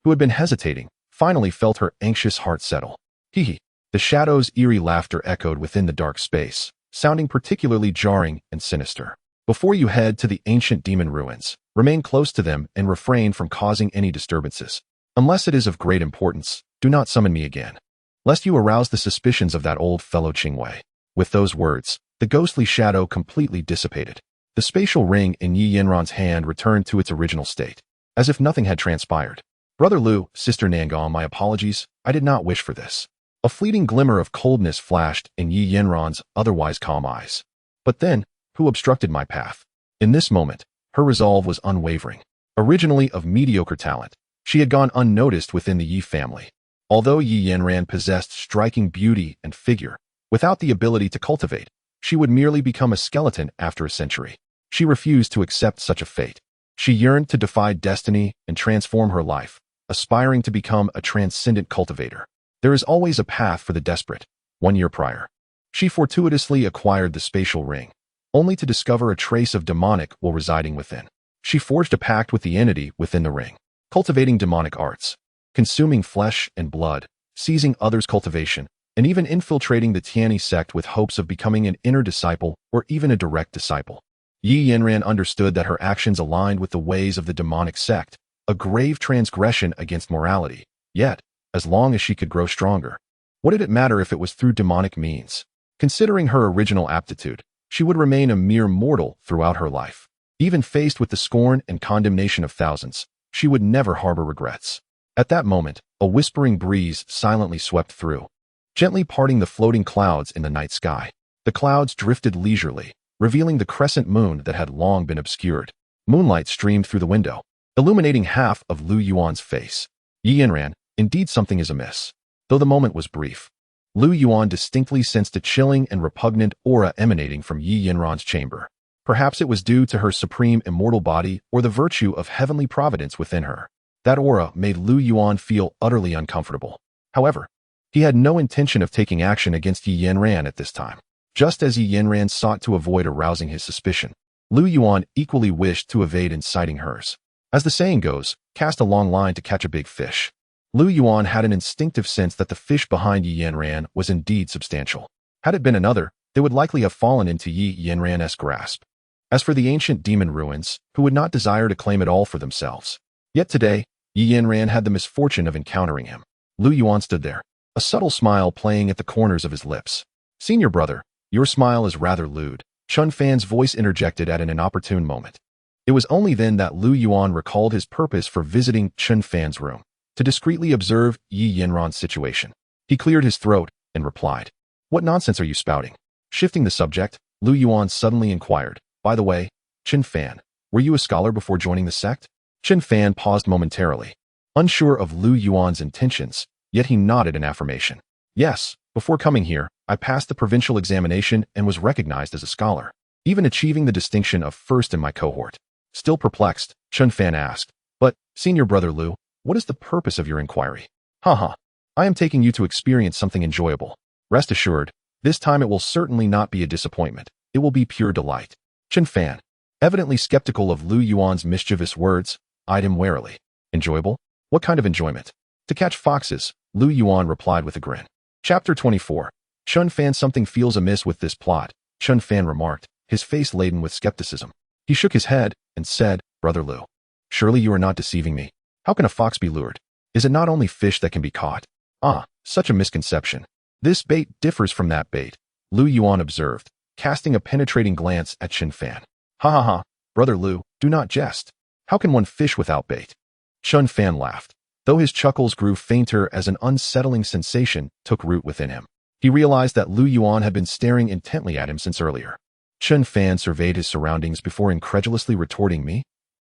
who had been hesitating, finally felt her anxious heart settle. Hee. The shadow's eerie laughter echoed within the dark space, sounding particularly jarring and sinister. Before you head to the ancient demon ruins, remain close to them and refrain from causing any disturbances. Unless it is of great importance, do not summon me again, lest you arouse the suspicions of that old fellow Qingwei." With those words, the ghostly shadow completely dissipated. The spatial ring in Yi Yanran's hand returned to its original state, as if nothing had transpired. "Brother Lu, Sister Nangong, my apologies, I did not wish for this." A fleeting glimmer of coldness flashed in Yi Yanran's otherwise calm eyes. "But then, who obstructed my path?" In this moment, her resolve was unwavering. Originally of mediocre talent, she had gone unnoticed within the Yi family. Although Yi Yanran possessed striking beauty and figure, without the ability to cultivate, she would merely become a skeleton after a century. She refused to accept such a fate. She yearned to defy destiny and transform her life, aspiring to become a transcendent cultivator. There is always a path for the desperate. 1 year prior, she fortuitously acquired the spatial ring, only to discover a trace of demonic while residing within. She forged a pact with the entity within the ring, cultivating demonic arts, consuming flesh and blood, seizing others' cultivation, and even infiltrating the Tianyi Sect with hopes of becoming an inner disciple or even a direct disciple. Yi Yanran understood that her actions aligned with the ways of the demonic sect, a grave transgression against morality. Yet, as long as she could grow stronger, what did it matter if it was through demonic means? Considering her original aptitude, she would remain a mere mortal throughout her life. Even faced with the scorn and condemnation of thousands, she would never harbor regrets. At that moment, a whispering breeze silently swept through, gently parting the floating clouds in the night sky. The clouds drifted leisurely, revealing the crescent moon that had long been obscured. Moonlight streamed through the window, illuminating half of Lu Yuan's face. Yi Yanran, indeed something is amiss. Though the moment was brief, Lu Yuan distinctly sensed a chilling and repugnant aura emanating from Yi Yanran's chamber. Perhaps it was due to her supreme immortal body or the virtue of heavenly providence within her. That aura made Lu Yuan feel utterly uncomfortable. However, he had no intention of taking action against Yi Yanran at this time. Just as Yi Yanran sought to avoid arousing his suspicion, Lu Yuan equally wished to evade inciting hers. As the saying goes, cast a long line to catch a big fish. Lu Yuan had an instinctive sense that the fish behind Yi Yanran was indeed substantial. Had it been another, they would likely have fallen into Yi Yanran's grasp. As for the ancient demon ruins, who would not desire to claim it all for themselves? Yet today, Yi Yanran had the misfortune of encountering him. Lu Yuan stood there, a subtle smile playing at the corners of his lips. "Senior brother, your smile is rather lewd," Chun Fan's voice interjected at an inopportune moment. It was only then that Lu Yuan recalled his purpose for visiting Chun Fan's room, to discreetly observe Yi Yanran's situation. He cleared his throat and replied, "What nonsense are you spouting?" Shifting the subject, Lu Yuan suddenly inquired, "By the way, Chun Fan, were you a scholar before joining the sect?" Chun Fan paused momentarily, unsure of Lu Yuan's intentions, yet he nodded in affirmation. "Yes, before coming here, I passed the provincial examination and was recognized as a scholar, even achieving the distinction of first in my cohort." Still perplexed, Chun Fan asked, "But, Senior Brother Lu, what is the purpose of your inquiry?" "Haha, I am taking you to experience something enjoyable. Rest assured, this time it will certainly not be a disappointment. It will be pure delight." Chun Fan, evidently skeptical of Lu Yuan's mischievous words, eyed him warily. "Enjoyable? What kind of enjoyment?" "To catch foxes," Lu Yuan replied with a grin. Chapter 24. Chun Fan, something feels amiss with this plot, Chun Fan remarked, his face laden with skepticism. He shook his head and said, "Brother Lu, surely you are not deceiving me. How can a fox be lured? Is it not only fish that can be caught?" "Ah, such a misconception. This bait differs from that bait," Lu Yuan observed, casting a penetrating glance at Chun Fan. "Ha ha ha, Brother Lu, do not jest. How can one fish without bait?" Chun Fan laughed, though his chuckles grew fainter as an unsettling sensation took root within him. He realized that Lu Yuan had been staring intently at him since earlier. Chun Fan surveyed his surroundings before incredulously retorting, "Me?"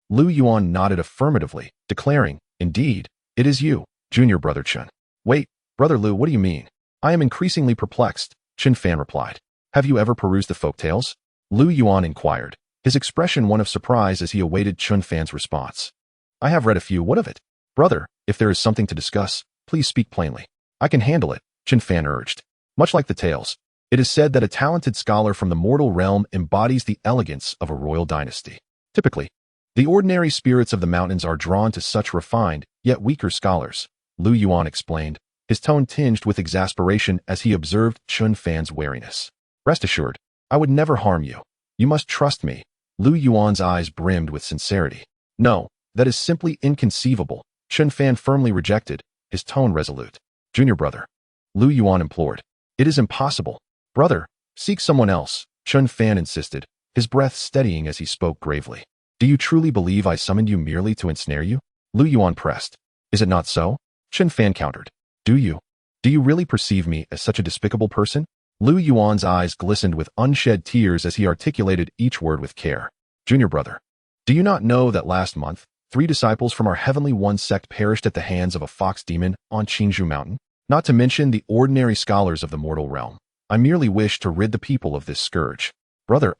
Lu Yuan nodded affirmatively, declaring, "Indeed, it is you, Junior Brother Chun." "Wait, Brother Lu, what do you mean?" "I am increasingly perplexed," Chun Fan replied. "Have you ever perused the folk tales?" Lu Yuan inquired, his expression one of surprise as he awaited Chun Fan's response. "I have read a few. What of it?" "Brother, if there is something to discuss, please speak plainly." "I can handle it," Chun Fan urged. "Much like the tales, it is said that a talented scholar from the mortal realm embodies the elegance of a royal dynasty. Typically, the ordinary spirits of the mountains are drawn to such refined, yet weaker scholars," Lu Yuan explained, his tone tinged with exasperation as he observed Chun Fan's wariness. "Rest assured, I would never harm you. You must trust me. Lu Yuan's eyes brimmed with sincerity. No, that is simply inconceivable, Chen Fan firmly rejected, his tone resolute. Junior brother. Lu Yuan implored. It is impossible. Brother, seek someone else, Chen Fan insisted, his breath steadying as he spoke gravely. Do you truly believe I summoned you merely to ensnare you? Lu Yuan pressed. Is it not so? Chen Fan countered. Do you? Do you really perceive me as such a despicable person? Lu Yuan's eyes glistened with unshed tears as he articulated each word with care. Junior brother. Do you not know that last month, 3 disciples from our Heavenly One sect perished at the hands of a fox demon on Qingzhou Mountain? Not to mention the ordinary scholars of the mortal realm. I merely wish to rid the people of this scourge. Brother,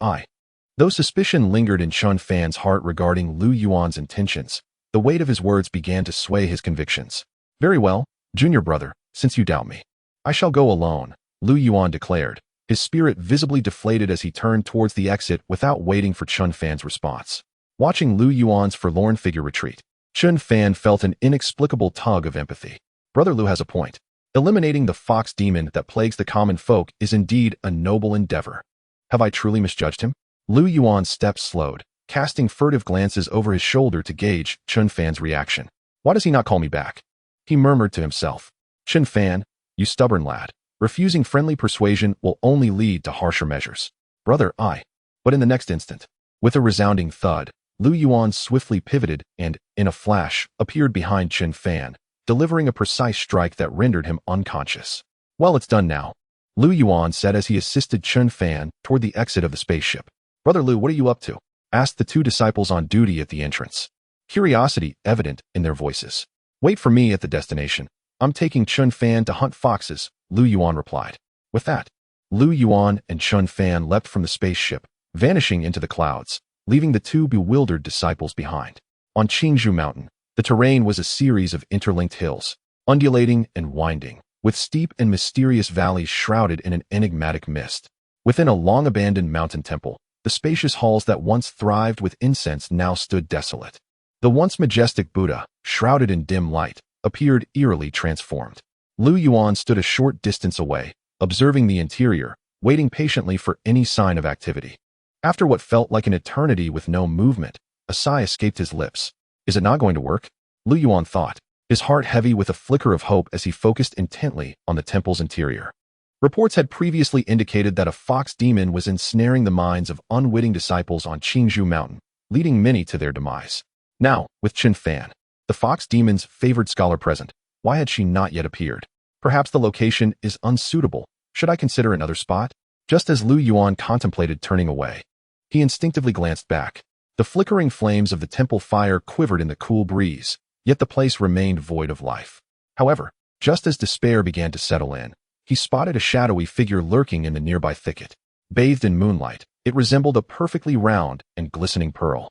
Though suspicion lingered in Chen Fan's heart regarding Lu Yuan's intentions, the weight of his words began to sway his convictions. Very well, junior brother, since you doubt me. I shall go alone, Lu Yuan declared, his spirit visibly deflated as he turned towards the exit without waiting for Chen Fan's response. Watching Lu Yuan's forlorn figure retreat, Chen Fan felt an inexplicable tug of empathy. Brother Lu has a point. Eliminating the fox demon that plagues the common folk is indeed a noble endeavor. Have I truly misjudged him? Lu Yuan's steps slowed, casting furtive glances over his shoulder to gauge Chen Fan's reaction. Why does he not call me back? He murmured to himself. Chen Fan, you stubborn lad. Refusing friendly persuasion will only lead to harsher measures. Brother, But in the next instant, with a resounding thud, Lu Yuan swiftly pivoted and, in a flash, appeared behind Chen Fan, delivering a precise strike that rendered him unconscious. Well, it's done now, Lu Yuan said as he assisted Chen Fan toward the exit of the spaceship. Brother Lu, what are you up to? Asked the 2 disciples on duty at the entrance. Curiosity evident in their voices. Wait for me at the destination. I'm taking Chen Fan to hunt foxes, Lu Yuan replied. With that, Lu Yuan and Chen Fan leapt from the spaceship, vanishing into the clouds, leaving the 2 bewildered disciples behind. On Qingzhou Mountain, the terrain was a series of interlinked hills, undulating and winding, with steep and mysterious valleys shrouded in an enigmatic mist. Within a long-abandoned mountain temple, the spacious halls that once thrived with incense now stood desolate. The once majestic Buddha, shrouded in dim light, appeared eerily transformed. Lu Yuan stood a short distance away, observing the interior, waiting patiently for any sign of activity. After what felt like an eternity with no movement, a sigh escaped his lips. Is it not going to work? Lu Yuan thought, his heart heavy with a flicker of hope as he focused intently on the temple's interior. Reports had previously indicated that a fox demon was ensnaring the minds of unwitting disciples on Qingzhou Mountain, leading many to their demise. Now, with Chen Fan, the fox demon's favored scholar present, why had she not yet appeared? Perhaps the location is unsuitable. Should I consider another spot? Just as Lu Yuan contemplated turning away, he instinctively glanced back. The flickering flames of the temple fire quivered in the cool breeze, yet the place remained void of life. However, just as despair began to settle in, he spotted a shadowy figure lurking in the nearby thicket. Bathed in moonlight, it resembled a perfectly round and glistening pearl.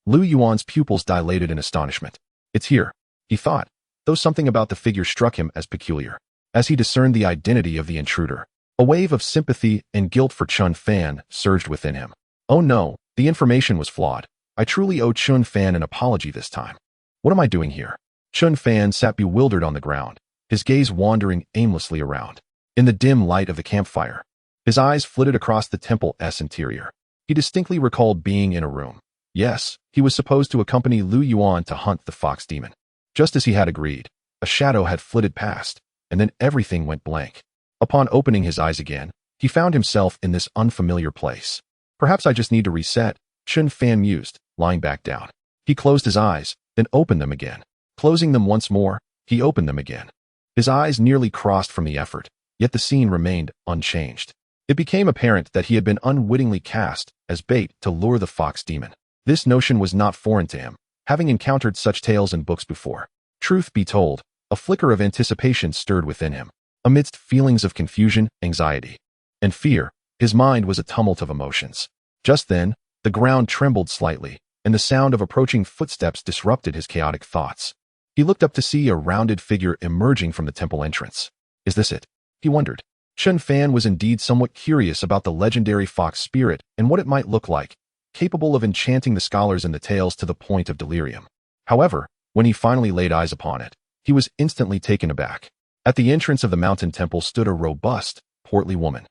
Lu Yuan's pupils dilated in astonishment. It's here, he thought, though something about the figure struck him as peculiar. As he discerned the identity of the intruder, a wave of sympathy and guilt for Chen Fan surged within him. Oh no, the information was flawed. I truly owe Chen Fan an apology this time. What am I doing here? Chen Fan sat bewildered on the ground, his gaze wandering aimlessly around. In the dim light of the campfire, his eyes flitted across the temple's interior. He distinctly recalled being in a room. Yes, he was supposed to accompany Lu Yuan to hunt the fox demon. Just as he had agreed, a shadow had flitted past, and then everything went blank. Upon opening his eyes again, he found himself in this unfamiliar place. Perhaps I just need to reset, Chen Fan mused, lying back down. He closed his eyes, then opened them again. Closing them once more, he opened them again. His eyes nearly crossed from the effort, yet the scene remained unchanged. It became apparent that he had been unwittingly cast as bait to lure the fox demon. This notion was not foreign to him, having encountered such tales in books before. Truth be told, a flicker of anticipation stirred within him. Amidst feelings of confusion, anxiety, and fear, his mind was a tumult of emotions. Just then, the ground trembled slightly, and the sound of approaching footsteps disrupted his chaotic thoughts. He looked up to see a rounded figure emerging from the temple entrance. Is this it? He wondered. Chen Fan was indeed somewhat curious about the legendary fox spirit and what it might look like, capable of enchanting the scholars in the tales to the point of delirium. However, when he finally laid eyes upon it, he was instantly taken aback. At the entrance of the mountain temple stood a robust, portly woman,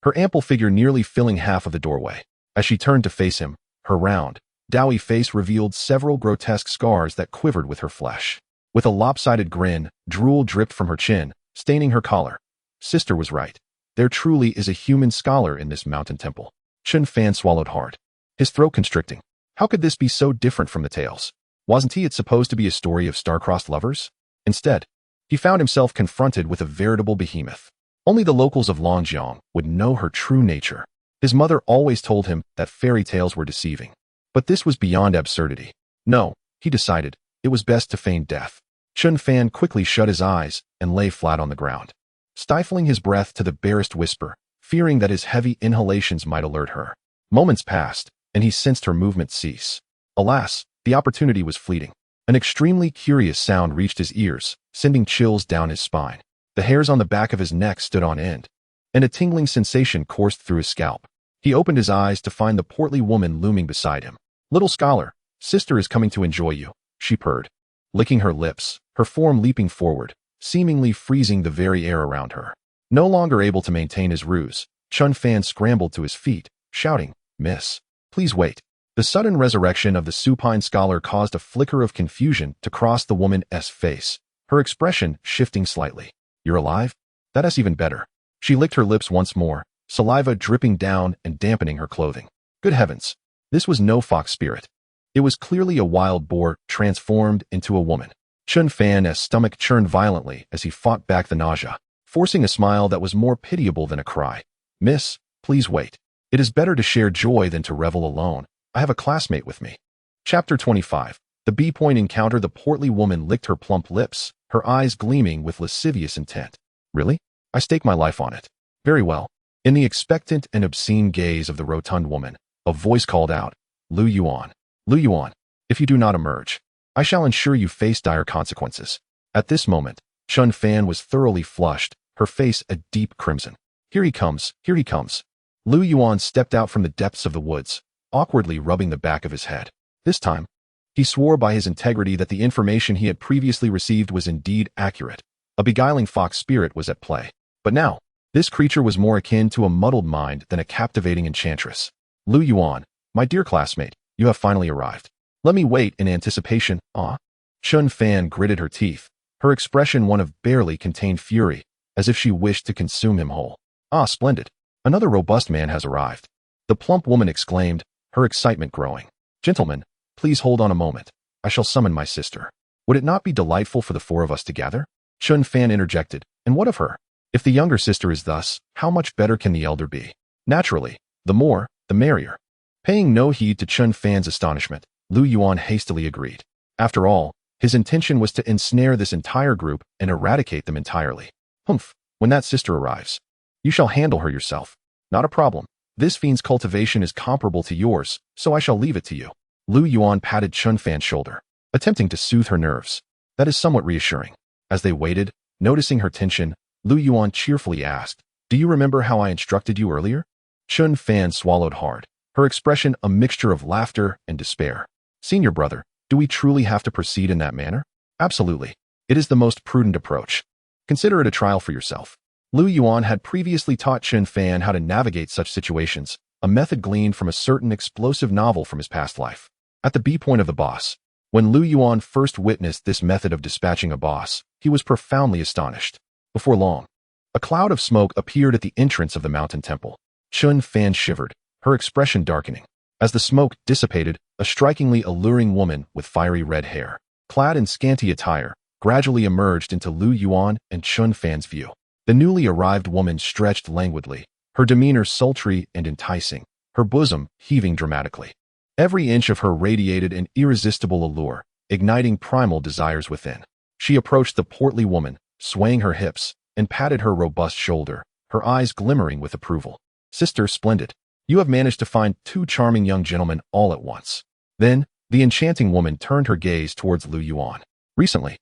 her ample figure nearly filling half of the doorway. As she turned to face him, Her round, doughy face revealed several grotesque scars that quivered with her flesh. With a lopsided grin, drool dripped from her chin, staining her collar. Sister was right. There truly is a human scholar in this mountain temple. Chun Fan swallowed hard, his throat constricting. How could this be so different from the tales? Wasn't it supposed to be a story of star-crossed lovers? Instead, he found himself confronted with a veritable behemoth. Only the locals of Longjiang would know her true nature. His mother always told him that fairy tales were deceiving. But this was beyond absurdity. No, he decided, it was best to feign death. Chun Fan quickly shut his eyes and lay flat on the ground, stifling his breath to the barest whisper, fearing that his heavy inhalations might alert her. Moments passed, and he sensed her movement cease. Alas, the opportunity was fleeting. An extremely curious sound reached his ears, sending chills down his spine. The hairs on the back of his neck stood on end, and a tingling sensation coursed through his scalp. He opened his eyes to find the portly woman looming beside him. "Little scholar, sister is coming to enjoy you," she purred, licking her lips, her form leaping forward, seemingly freezing the very air around her. No longer able to maintain his ruse, Chun Fan scrambled to his feet, shouting, "Miss, please wait." The sudden resurrection of the supine scholar caused a flicker of confusion to cross the woman's face, her expression shifting slightly. "You're alive? That's even better." She licked her lips once more, saliva dripping down and dampening her clothing. Good heavens, this was no fox spirit. It was clearly a wild boar transformed into a woman. Chun Fan's stomach churned violently as he fought back the nausea, forcing a smile that was more pitiable than a cry. "Miss, please wait. It is better to share joy than to revel alone. I have a classmate with me." Chapter 25. The B-point encounter. The portly woman licked her plump lips, her eyes gleaming with lascivious intent. "Really? I stake my life on it." "Very well." In the expectant and obscene gaze of the rotund woman, a voice called out, "Lu Yuan. Lu Yuan, if you do not emerge, I shall ensure you face dire consequences." At this moment, Chun Fan was thoroughly flushed, her face a deep crimson. Here he comes, here he comes." Lu Yuan stepped out from the depths of the woods, awkwardly rubbing the back of his head. This time, he swore by his integrity that the information he had previously received was indeed accurate. A beguiling fox spirit was at play. But now, this creature was more akin to a muddled mind than a captivating enchantress. "Lu Yuan, my dear classmate, you have finally arrived. Let me wait in anticipation, ah?" Chun Fan gritted her teeth, her expression one of barely contained fury, as if she wished to consume him whole. "Ah, splendid. Another robust man has arrived," the plump woman exclaimed, her excitement growing. "Gentlemen, please hold on a moment. I shall summon my sister. Would it not be delightful for the four of us to gather?" Chun Fan interjected, "And what of her? If the younger sister is thus, how much better can the elder be? Naturally, the more, the merrier." Paying no heed to Chun Fan's astonishment, Lu Yuan hastily agreed. After all, his intention was to ensnare this entire group and eradicate them entirely. "Humph, when that sister arrives, you shall handle her yourself. Not a problem. This fiend's cultivation is comparable to yours, so I shall leave it to you." Lu Yuan patted Chun Fan's shoulder, attempting to soothe her nerves. "That is somewhat reassuring." As they waited, noticing her tension, Lu Yuan cheerfully asked, "Do you remember how I instructed you earlier?" Chun Fan swallowed hard, her expression a mixture of laughter and despair. "Senior brother, do we truly have to proceed in that manner?" "Absolutely. It is the most prudent approach. Consider it a trial for yourself." Lu Yuan had previously taught Chun Fan how to navigate such situations, a method gleaned from a certain explosive novel from his past life. At the B-point of the boss, when Lu Yuan first witnessed this method of dispatching a boss, he was profoundly astonished. Before long, a cloud of smoke appeared at the entrance of the mountain temple. Chun Fan shivered, her expression darkening. As the smoke dissipated, a strikingly alluring woman with fiery red hair, clad in scanty attire, gradually emerged into Lu Yuan and Chun Fan's view. The newly arrived woman stretched languidly, her demeanor sultry and enticing, her bosom heaving dramatically. Every inch of her radiated an irresistible allure, igniting primal desires within. She approached the portly woman, swaying her hips, and patted her robust shoulder, her eyes glimmering with approval. "Sister, splendid. You have managed to find two charming young gentlemen all at once." Then, the enchanting woman turned her gaze towards Lu Yuan. "Recently,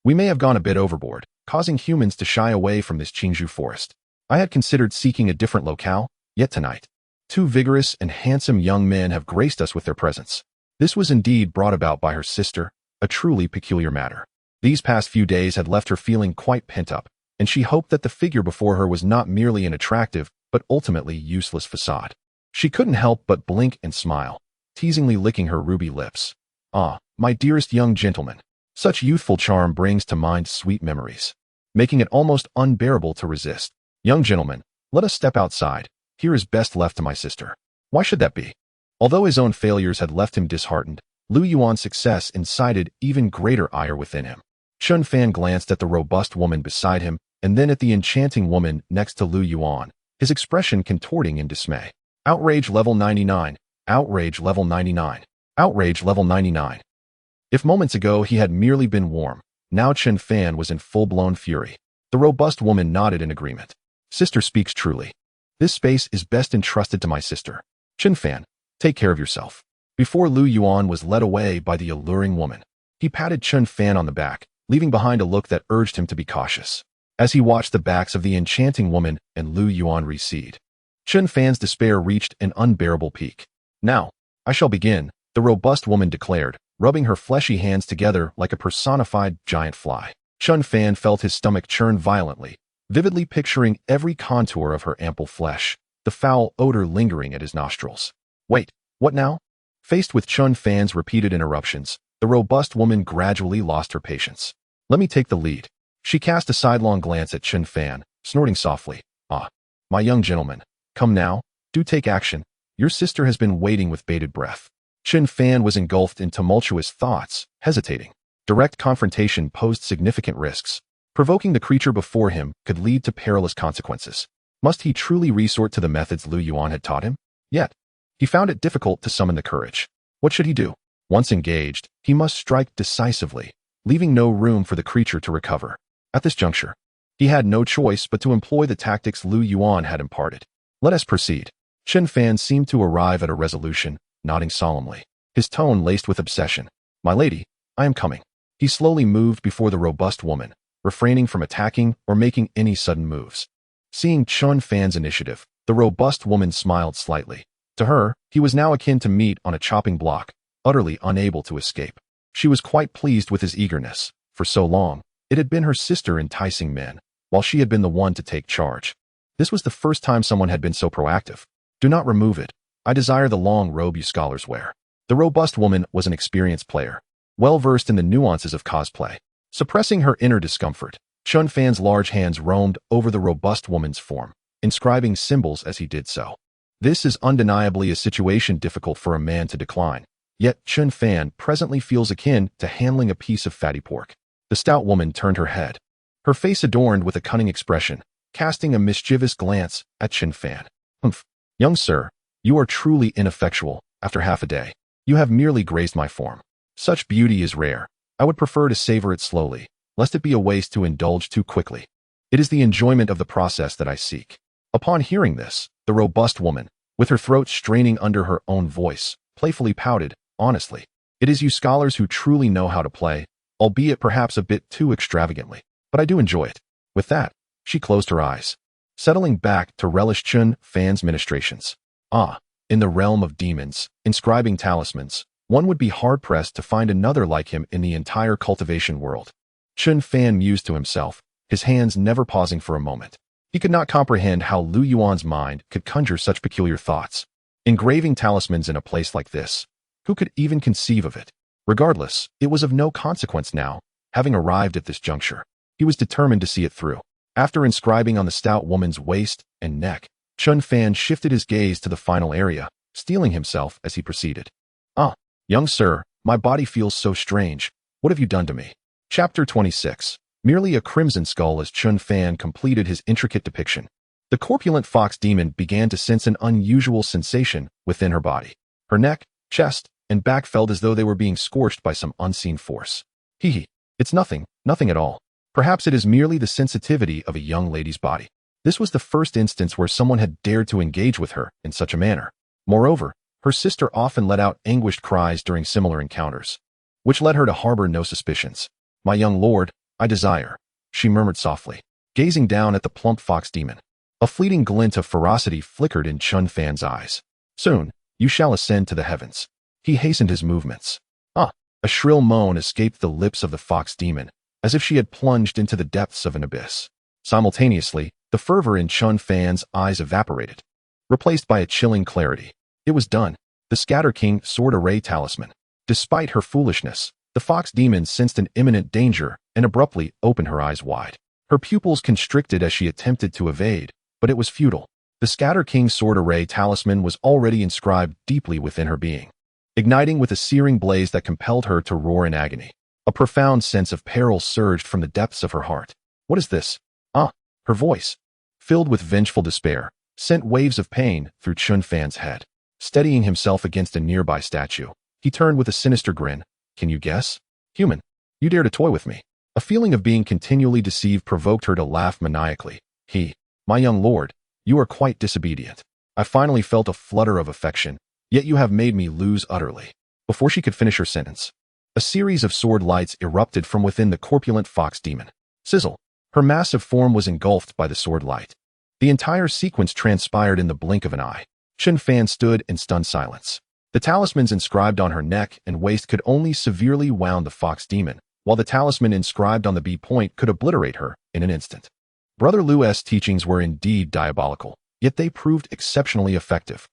we may have gone a bit overboard, causing humans to shy away from this Qingzhou forest. I had considered seeking a different locale, yet tonight, two vigorous and handsome young men have graced us with their presence." This was indeed brought about by her sister, a truly peculiar matter. These past few days had left her feeling quite pent up, and she hoped that the figure before her was not merely an attractive, but ultimately useless facade. She couldn't help but blink and smile, teasingly licking her ruby lips. Ah, my dearest young gentleman. Such youthful charm brings to mind sweet memories, making it almost unbearable to resist. Young gentleman, let us step outside. Here is best left to my sister. Why should that be? Although his own failures had left him disheartened, Lu Yuan's success incited even greater ire within him. Chun Fan glanced at the robust woman beside him and then at the enchanting woman next to Lu Yuan, his expression contorting in dismay. Outrage level 99. Outrage level 99. Outrage level 99. If moments ago he had merely been warm, now Chun Fan was in full-blown fury. The robust woman nodded in agreement. Sister speaks truly. This space is best entrusted to my sister. Chun Fan, take care of yourself. Before Lu Yuan was led away by the alluring woman, he patted Chun Fan on the back, leaving behind a look that urged him to be cautious. As he watched the backs of the enchanting woman and Lu Yuan recede, Chun Fan's despair reached an unbearable peak. Now, I shall begin, the robust woman declared, rubbing her fleshy hands together like a personified giant fly. Chun Fan felt his stomach churn violently, vividly picturing every contour of her ample flesh, the foul odor lingering at his nostrils. Wait, what now? Faced with Chun Fan's repeated interruptions, the robust woman gradually lost her patience. Let me take the lead. She cast a sidelong glance at Chun Fan, snorting softly. Ah, my young gentleman, come now, do take action. Your sister has been waiting with bated breath. Chun Fan was engulfed in tumultuous thoughts, hesitating. Direct confrontation posed significant risks. Provoking the creature before him could lead to perilous consequences. Must he truly resort to the methods Lu Yuan had taught him? Yet, he found it difficult to summon the courage. What should he do? Once engaged, he must strike decisively, leaving no room for the creature to recover. At this juncture, he had no choice but to employ the tactics Lu Yuan had imparted. Let us proceed. Chun Fan seemed to arrive at a resolution, nodding solemnly, his tone laced with obsession. My lady, I am coming. He slowly moved before the robust woman, refraining from attacking or making any sudden moves. Seeing Chun Fan's initiative, the robust woman smiled slightly. To her, he was now akin to meat on a chopping block, utterly unable to escape. She was quite pleased with his eagerness. For so long, it had been her sister enticing men, while she had been the one to take charge. This was the first time someone had been so proactive. Do not remove it. I desire the long robe you scholars wear. The robust woman was an experienced player, well-versed in the nuances of cosplay. Suppressing her inner discomfort, Chun Fan's large hands roamed over the robust woman's form, inscribing symbols as he did so. This is undeniably a situation difficult for a man to decline. Yet Chun Fan presently feels akin to handling a piece of fatty pork. The stout woman turned her head, her face adorned with a cunning expression, casting a mischievous glance at Chun Fan. Humph, young sir, you are truly ineffectual. After half a day, you have merely grazed my form. Such beauty is rare. I would prefer to savor it slowly, lest it be a waste to indulge too quickly. It is the enjoyment of the process that I seek. Upon hearing this, the robust woman, with her throat straining under her own voice, playfully pouted, honestly. It is you scholars who truly know how to play, albeit perhaps a bit too extravagantly, but I do enjoy it. With that, she closed her eyes, settling back to relish Chun Fan's ministrations. Ah, in the realm of demons, inscribing talismans, one would be hard-pressed to find another like him in the entire cultivation world. Chun Fan mused to himself, his hands never pausing for a moment. He could not comprehend how Lu Yuan's mind could conjure such peculiar thoughts. Engraving talismans in a place like this, who could even conceive of it? Regardless, it was of no consequence now, having arrived at this juncture. He was determined to see it through. After inscribing on the stout woman's waist and neck, Chun Fan shifted his gaze to the final area, steeling himself as he proceeded. Ah, young sir, my body feels so strange. What have you done to me? Chapter 26. Merely a crimson skull. As Chun Fan completed his intricate depiction, the corpulent fox demon began to sense an unusual sensation within her body. Her neck, chest, and back felt as though they were being scorched by some unseen force. Hee, it's nothing at all. Perhaps it is merely the sensitivity of a young lady's body. This was the first instance where someone had dared to engage with her in such a manner. Moreover, her sister often let out anguished cries during similar encounters, which led her to harbor no suspicions. My young lord, I desire, she murmured softly, gazing down at the plump fox demon. A fleeting glint of ferocity flickered in Chun Fan's eyes. Soon, you shall ascend to the heavens. He hastened his movements. Ah, a shrill moan escaped the lips of the fox demon, as if she had plunged into the depths of an abyss. Simultaneously, the fervor in Chun Fan's eyes evaporated, replaced by a chilling clarity. It was done. The the Scatter King Sword Array Talisman. Despite her foolishness, the fox demon sensed an imminent danger and abruptly opened her eyes wide. Her pupils constricted as she attempted to evade, but it was futile. The Scatter King Sword Array Talisman was already inscribed deeply within her being, igniting with a searing blaze that compelled her to roar in agony. A profound sense of peril surged from the depths of her heart. What is this? Her voice, filled with vengeful despair, sent waves of pain through Chun Fan's head. Steadying himself against a nearby statue, he turned with a sinister grin. Can you guess? Human, you dare to toy with me. A feeling of being continually deceived provoked her to laugh maniacally. My young lord, you are quite disobedient. I finally felt a flutter of affection, yet you have made me lose utterly. Before she could finish her sentence, a series of sword lights erupted from within the corpulent fox demon. Sizzle. Her massive form was engulfed by the sword light. The entire sequence transpired in the blink of an eye. Chun Fan stood in stunned silence. The talismans inscribed on her neck and waist could only severely wound the fox demon, while the talisman inscribed on the B point could obliterate her in an instant. Brother Lu's teachings were indeed diabolical, yet they proved exceptionally effective.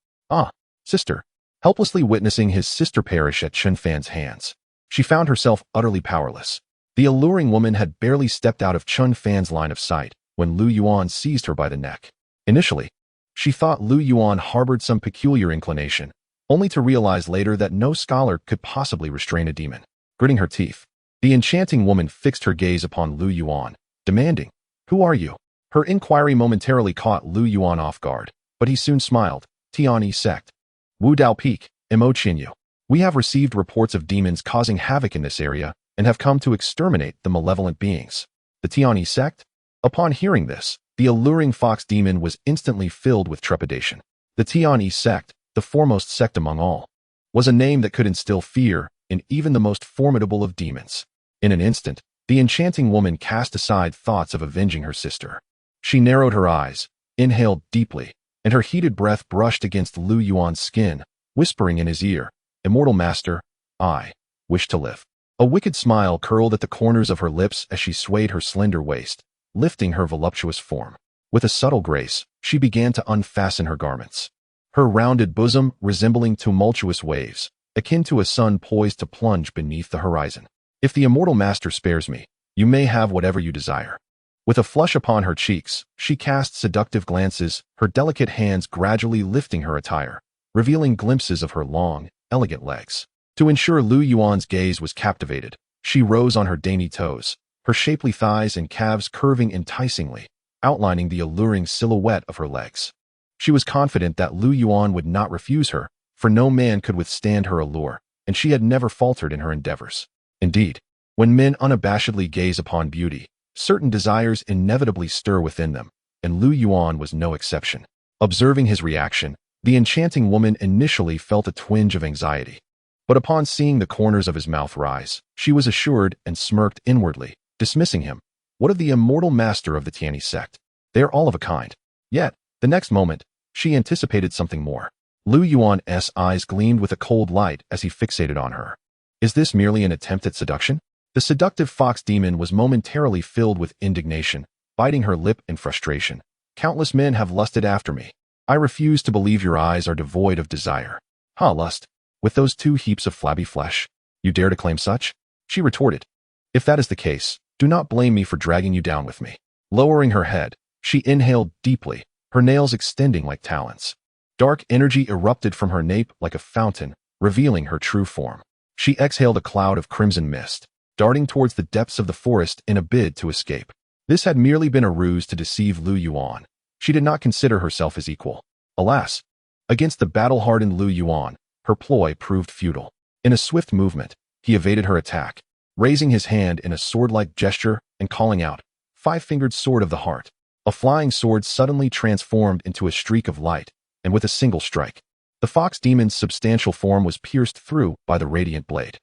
Sister. Helplessly witnessing his sister perish at Chun Fan's hands, she found herself utterly powerless. The alluring woman had barely stepped out of Chun Fan's line of sight when Lu Yuan seized her by the neck. Initially, she thought Lu Yuan harbored some peculiar inclination, only to realize later that no scholar could possibly restrain a demon. Gritting her teeth, the enchanting woman fixed her gaze upon Lu Yuan, demanding, "Who are you?" Her inquiry momentarily caught Lu Yuan off guard, but he soon smiled. Tianyi Sect. Wu Dao Peak, Mo Qinyu. We have received reports of demons causing havoc in this area and have come to exterminate the malevolent beings. The Tianyi Sect? Upon hearing this, the alluring fox demon was instantly filled with trepidation. The Tianyi Sect, the foremost sect among all, was a name that could instill fear in even the most formidable of demons. In an instant, the enchanting woman cast aside thoughts of avenging her sister. She narrowed her eyes, inhaled deeply, and her heated breath brushed against Lu Yuan's skin, whispering in his ear, "Immortal master, I wish to live." A wicked smile curled at the corners of her lips as she swayed her slender waist, lifting her voluptuous form. With a subtle grace, she began to unfasten her garments. Her rounded bosom resembling tumultuous waves, akin to a sun poised to plunge beneath the horizon. "If the immortal master spares me, you may have whatever you desire." With a flush upon her cheeks, she cast seductive glances, her delicate hands gradually lifting her attire, revealing glimpses of her long, elegant legs. To ensure Lu Yuan's gaze was captivated, she rose on her dainty toes, her shapely thighs and calves curving enticingly, outlining the alluring silhouette of her legs. She was confident that Lu Yuan would not refuse her, for no man could withstand her allure, and she had never faltered in her endeavors. Indeed, when men unabashedly gaze upon beauty, certain desires inevitably stir within them, and Lu Yuan was no exception. Observing his reaction, the enchanting woman initially felt a twinge of anxiety. But upon seeing the corners of his mouth rise, she was assured and smirked inwardly, dismissing him. What of the immortal master of the Tianyi Sect? They are all of a kind. Yet, the next moment, she anticipated something more. Lu Yuan's eyes gleamed with a cold light as he fixated on her. Is this merely an attempt at seduction? The seductive fox demon was momentarily filled with indignation, biting her lip in frustration. Countless men have lusted after me. I refuse to believe your eyes are devoid of desire. Lust. With those two heaps of flabby flesh, you dare to claim such? She retorted. If that is the case, do not blame me for dragging you down with me. Lowering her head, she inhaled deeply, her nails extending like talons. Dark energy erupted from her nape like a fountain, revealing her true form. She exhaled a cloud of crimson mist, darting towards the depths of the forest in a bid to escape. This had merely been a ruse to deceive Lu Yuan. She did not consider herself his equal. Alas, against the battle-hardened Lu Yuan, her ploy proved futile. In a swift movement, he evaded her attack, raising his hand in a sword-like gesture and calling out, "Five-fingered sword of the heart." A flying sword suddenly transformed into a streak of light, and with a single strike, the fox demon's substantial form was pierced through by the radiant blade.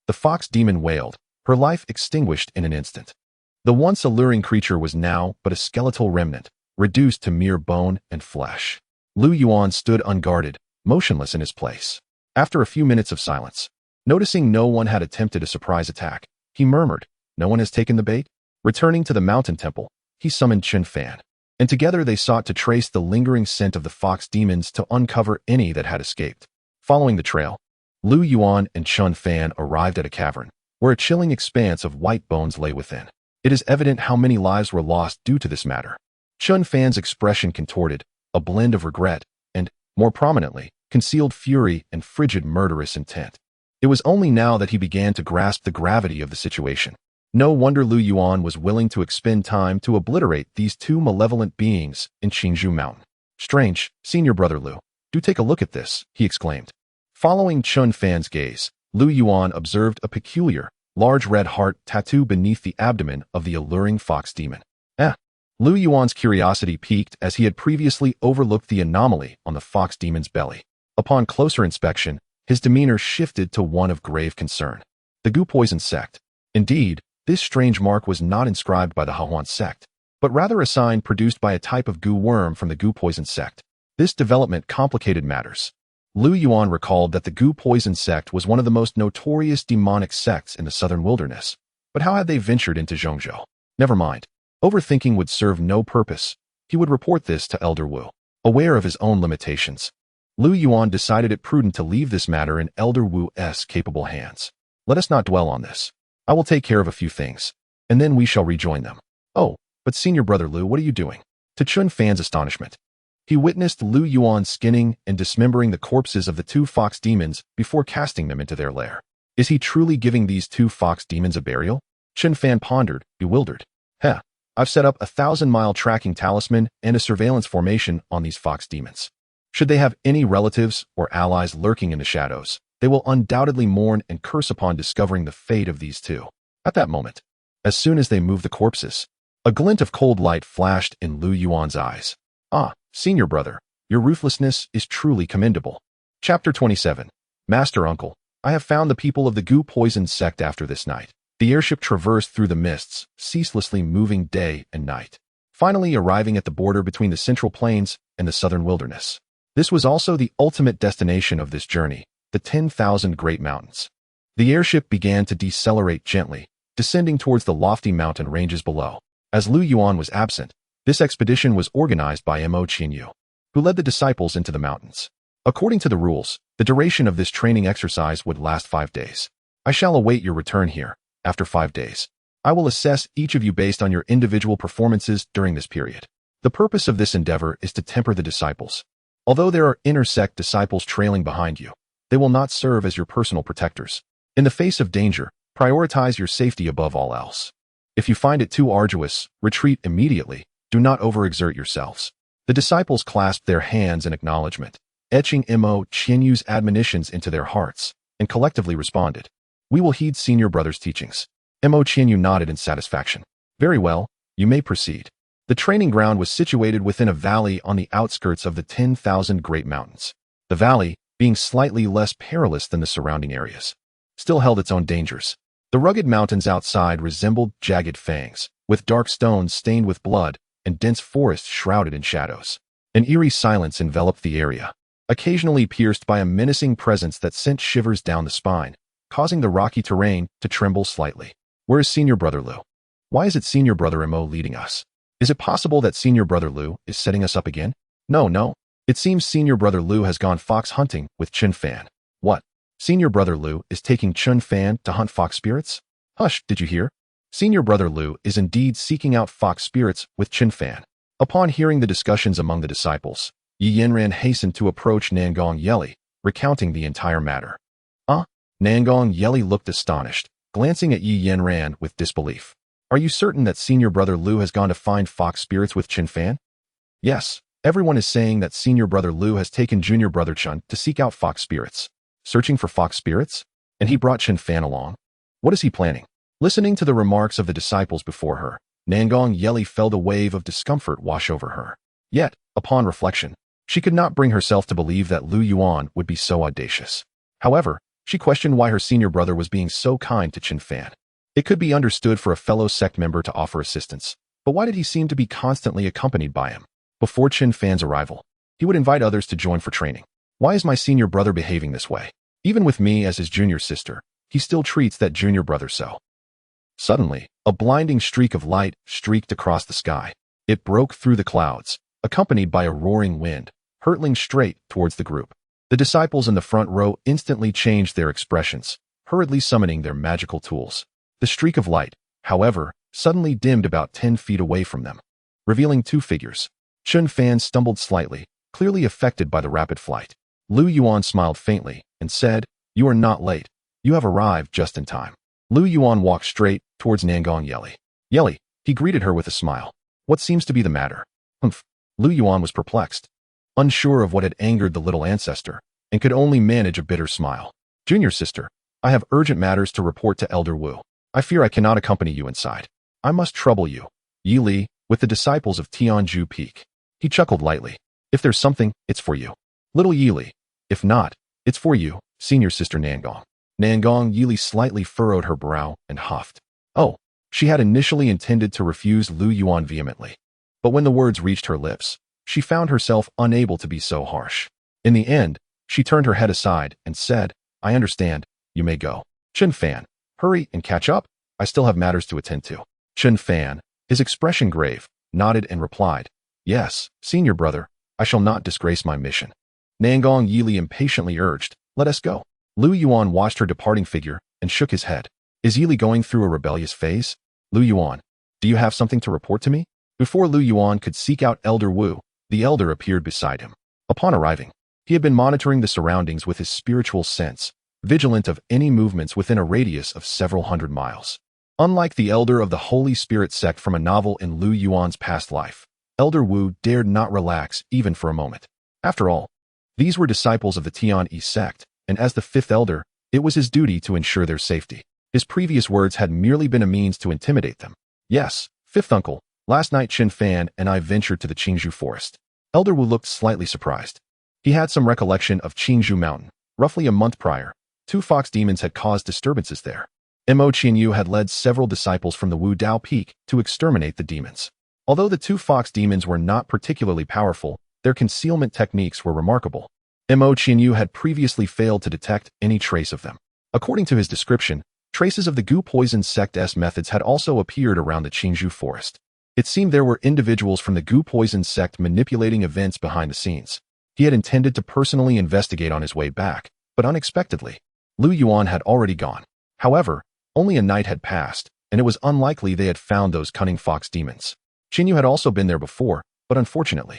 The fox demon wailed, her life extinguished in an instant. The once alluring creature was now but a skeletal remnant, reduced to mere bone and flesh. Lu Yuan stood unguarded, motionless in his place. After a few minutes of silence, noticing no one had attempted a surprise attack, he murmured, "No one has taken the bait?" Returning to the mountain temple, he summoned Chun Fan, and together they sought to trace the lingering scent of the fox demons to uncover any that had escaped. Following the trail, Lu Yuan and Chun Fan arrived at a cavern, where a chilling expanse of white bones lay within. It is evident how many lives were lost due to this matter. Chun Fan's expression contorted, a blend of regret and, more prominently, concealed fury and frigid murderous intent. It was only now that he began to grasp the gravity of the situation. No wonder Lu Yuan was willing to expend time to obliterate these two malevolent beings in Qingzhou Mountain. Strange, Senior Brother Lu. Do take a look at this, he exclaimed. Following Chun Fan's gaze, Lu Yuan observed a peculiar, large red heart tattoo beneath the abdomen of the alluring fox demon. Lu Yuan's curiosity piqued as he had previously overlooked the anomaly on the fox demon's belly. Upon closer inspection, his demeanor shifted to one of grave concern. The Gu Poison Sect. Indeed, this strange mark was not inscribed by the Yuan sect, but rather a sign produced by a type of Gu worm from the Gu Poison Sect. This development complicated matters. Lu Yuan recalled that the Gu Poison Sect was one of the most notorious demonic sects in the southern wilderness. But how had they ventured into Zhongzhou? Never mind. Overthinking would serve no purpose. He would report this to Elder Wu. Aware of his own limitations, Lu Yuan decided it prudent to leave this matter in Elder Wu's capable hands. Let us not dwell on this. I will take care of a few things, and then we shall rejoin them. Oh, but Senior Brother Lu, what are you doing? To Chun Fan's astonishment, he witnessed Lu Yuan skinning and dismembering the corpses of the two fox demons before casting them into their lair. Is he truly giving these two fox demons a burial? Chun Fan pondered, bewildered. I've set up a 1,000-mile tracking talisman and a surveillance formation on these fox demons. Should they have any relatives or allies lurking in the shadows, they will undoubtedly mourn and curse upon discovering the fate of these two. At that moment, as soon as they moved the corpses, a glint of cold light flashed in Lu Yuan's eyes. Senior Brother, your ruthlessness is truly commendable. Chapter 27. Master Uncle, I have found the people of the Gu Poison Sect after this night. The airship traversed through the mists, ceaselessly moving day and night, finally arriving at the border between the Central Plains and the Southern Wilderness. This was also the ultimate destination of this journey, the 10,000 Great Mountains. The airship began to decelerate gently, descending towards the lofty mountain ranges below. As Lu Yuan was absent, this expedition was organized by Mo Qinyu, who led the disciples into the mountains. According to the rules, the duration of this training exercise would last 5 days. I shall await your return here. After 5 days, I will assess each of you based on your individual performances during this period. The purpose of this endeavor is to temper the disciples. Although there are inter-sect disciples trailing behind you, they will not serve as your personal protectors. In the face of danger, prioritize your safety above all else. If you find it too arduous, retreat immediately. Do not overexert yourselves. The disciples clasped their hands in acknowledgement, etching Mo Qinyu's admonitions into their hearts, and collectively responded, "We will heed Senior Brother's teachings." Mo Qinyu nodded in satisfaction. "Very well, you may proceed." The training ground was situated within a valley on the outskirts of the 10,000 Great Mountains. The valley, being slightly less perilous than the surrounding areas, still held its own dangers. The rugged mountains outside resembled jagged fangs, with dark stones stained with blood and dense forests shrouded in shadows. An eerie silence enveloped the area, occasionally pierced by a menacing presence that sent shivers down the spine, causing the rocky terrain to tremble slightly. Where is Senior Brother Lu? Why is it Senior Brother Mo leading us? Is it possible that Senior Brother Lu is setting us up again? No. It seems Senior Brother Lu has gone fox hunting with Chun Fan. What? Senior Brother Lu is taking Chun Fan to hunt fox spirits? Hush, did you hear? Senior Brother Lu is indeed seeking out fox spirits with Chun Fan. Upon hearing the discussions among the disciples, Yi Yanran hastened to approach Nangong Yeli, recounting the entire matter. Nangong Yeli looked astonished, glancing at Yi Yanran with disbelief. Are you certain that Senior Brother Lu has gone to find fox spirits with Chun Fan? Yes, everyone is saying that Senior Brother Lu has taken Junior Brother Chun to seek out fox spirits. Searching for fox spirits? And he brought Chun Fan along? What is he planning? Listening to the remarks of the disciples before her, Nangong Yeli felt a wave of discomfort wash over her. Yet, upon reflection, she could not bring herself to believe that Lu Yuan would be so audacious. However, she questioned why her senior brother was being so kind to Chun Fan. It could be understood for a fellow sect member to offer assistance, but why did he seem to be constantly accompanied by him? Before Chun Fan's arrival, he would invite others to join for training. Why is my senior brother behaving this way? Even with me as his junior sister, he still treats that junior brother so. Suddenly, a blinding streak of light streaked across the sky. It broke through the clouds, accompanied by a roaring wind, hurtling straight towards the group. The disciples in the front row instantly changed their expressions, hurriedly summoning their magical tools. The streak of light, however, suddenly dimmed about 10 feet away from them, revealing two figures. Chun Fan stumbled slightly, clearly affected by the rapid flight. Lu Yuan smiled faintly and said, "You are not late. You have arrived just in time." Lu Yuan walked straight towards Nangong Yeli. "Yeli," he greeted her with a smile. "What seems to be the matter?" "Humph." Lu Yuan was perplexed, unsure of what had angered the little ancestor, and could only manage a bitter smile. "Junior sister, I have urgent matters to report to Elder Wu. I fear I cannot accompany you inside. I must trouble you, Yi Li, with the disciples of Tianyi Peak." He chuckled lightly. "If there's something, it's for you, little Yi Li. If not, it's for you, senior sister Nangong." Nangong Yili slightly furrowed her brow and huffed. Oh, she had initially intended to refuse Lu Yuan vehemently. But when the words reached her lips, she found herself unable to be so harsh. In the end, she turned her head aside and said, "I understand, you may go. Chun Fan, hurry and catch up. I still have matters to attend to." Chun Fan, his expression grave, nodded and replied, "Yes, senior brother, I shall not disgrace my mission." Nangong Yili impatiently urged, "Let us go." Lu Yuan watched her departing figure and shook his head. "Is Yili going through a rebellious phase? Lu Yuan, do you have something to report to me?" Before Lu Yuan could seek out Elder Wu, the elder appeared beside him. Upon arriving, he had been monitoring the surroundings with his spiritual sense, vigilant of any movements within a radius of several hundred miles. Unlike the elder of the Holy Spirit sect from a novel in Lu Yuan's past life, Elder Wu dared not relax even for a moment. After all, these were disciples of the Tianyi Sect, and as the fifth elder, it was his duty to ensure their safety. His previous words had merely been a means to intimidate them. "Yes, fifth uncle, last night Chin Fan and I ventured to the Qingzhou forest." Elder Wu looked slightly surprised. He had some recollection of Qingzhou Mountain. Roughly a month prior, two fox demons had caused disturbances there. Mo Qianyu had led several disciples from the Wu Dao Peak to exterminate the demons. Although the two fox demons were not particularly powerful, their concealment techniques were remarkable. Mo Qianyu had previously failed to detect any trace of them. According to his description, traces of the Gu Poison Sect's methods had also appeared around the Qingzhou forest. It seemed there were individuals from the Gu Poison Sect manipulating events behind the scenes. He had intended to personally investigate on his way back, but unexpectedly, Lu Yuan had already gone. However, only a night had passed, and it was unlikely they had found those cunning fox demons. Qinyu had also been there before, but unfortunately,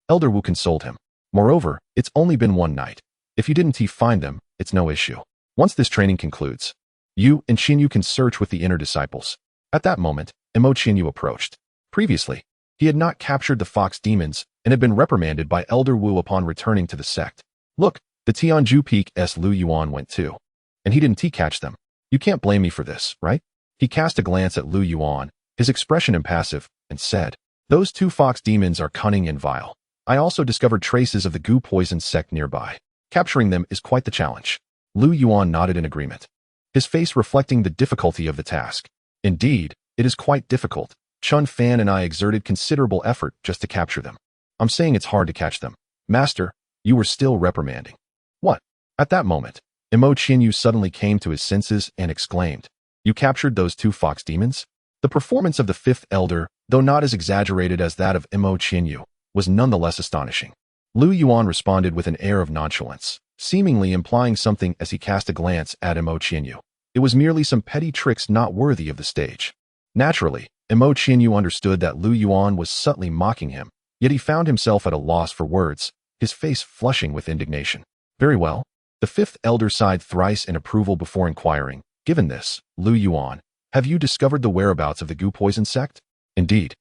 Elder Wu consoled him. "Moreover, it's only been one night. If you didn't find them, it's no issue. Once this training concludes, you and Qinyu can search with the inner disciples." At that moment, Mo Qinyu approached. Previously, he had not captured the fox demons and had been reprimanded by Elder Wu upon returning to the sect. "Look, the Tianju Peak's Lu Yuan went too. And he didn't catch them. You can't blame me for this, right?" He cast a glance at Lu Yuan, his expression impassive, and said, "Those two fox demons are cunning and vile. I also discovered traces of the Gu Poison Sect nearby. Capturing them is quite the challenge." Lu Yuan nodded in agreement, his face reflecting the difficulty of the task. "Indeed, it is quite difficult. Chun Fan and I exerted considerable effort just to capture them. I'm saying it's hard to catch them. Master, you were still reprimanding." "What?" At that moment, Mo Qianyu suddenly came to his senses and exclaimed, "You captured those two fox demons?" The performance of the fifth elder, though not as exaggerated as that of Mo Qianyu, was nonetheless astonishing. Lu Yuan responded with an air of nonchalance, seemingly implying something as he cast a glance at Mo Qianyu. It was merely some petty tricks not worthy of the stage. Naturally, Mo Qianyu understood that Lu Yuan was subtly mocking him, yet he found himself at a loss for words, his face flushing with indignation. "Very well." The fifth elder sighed thrice in approval before inquiring, "Given this, Lu Yuan, have you discovered the whereabouts of the Gu Poison Sect?" "Indeed.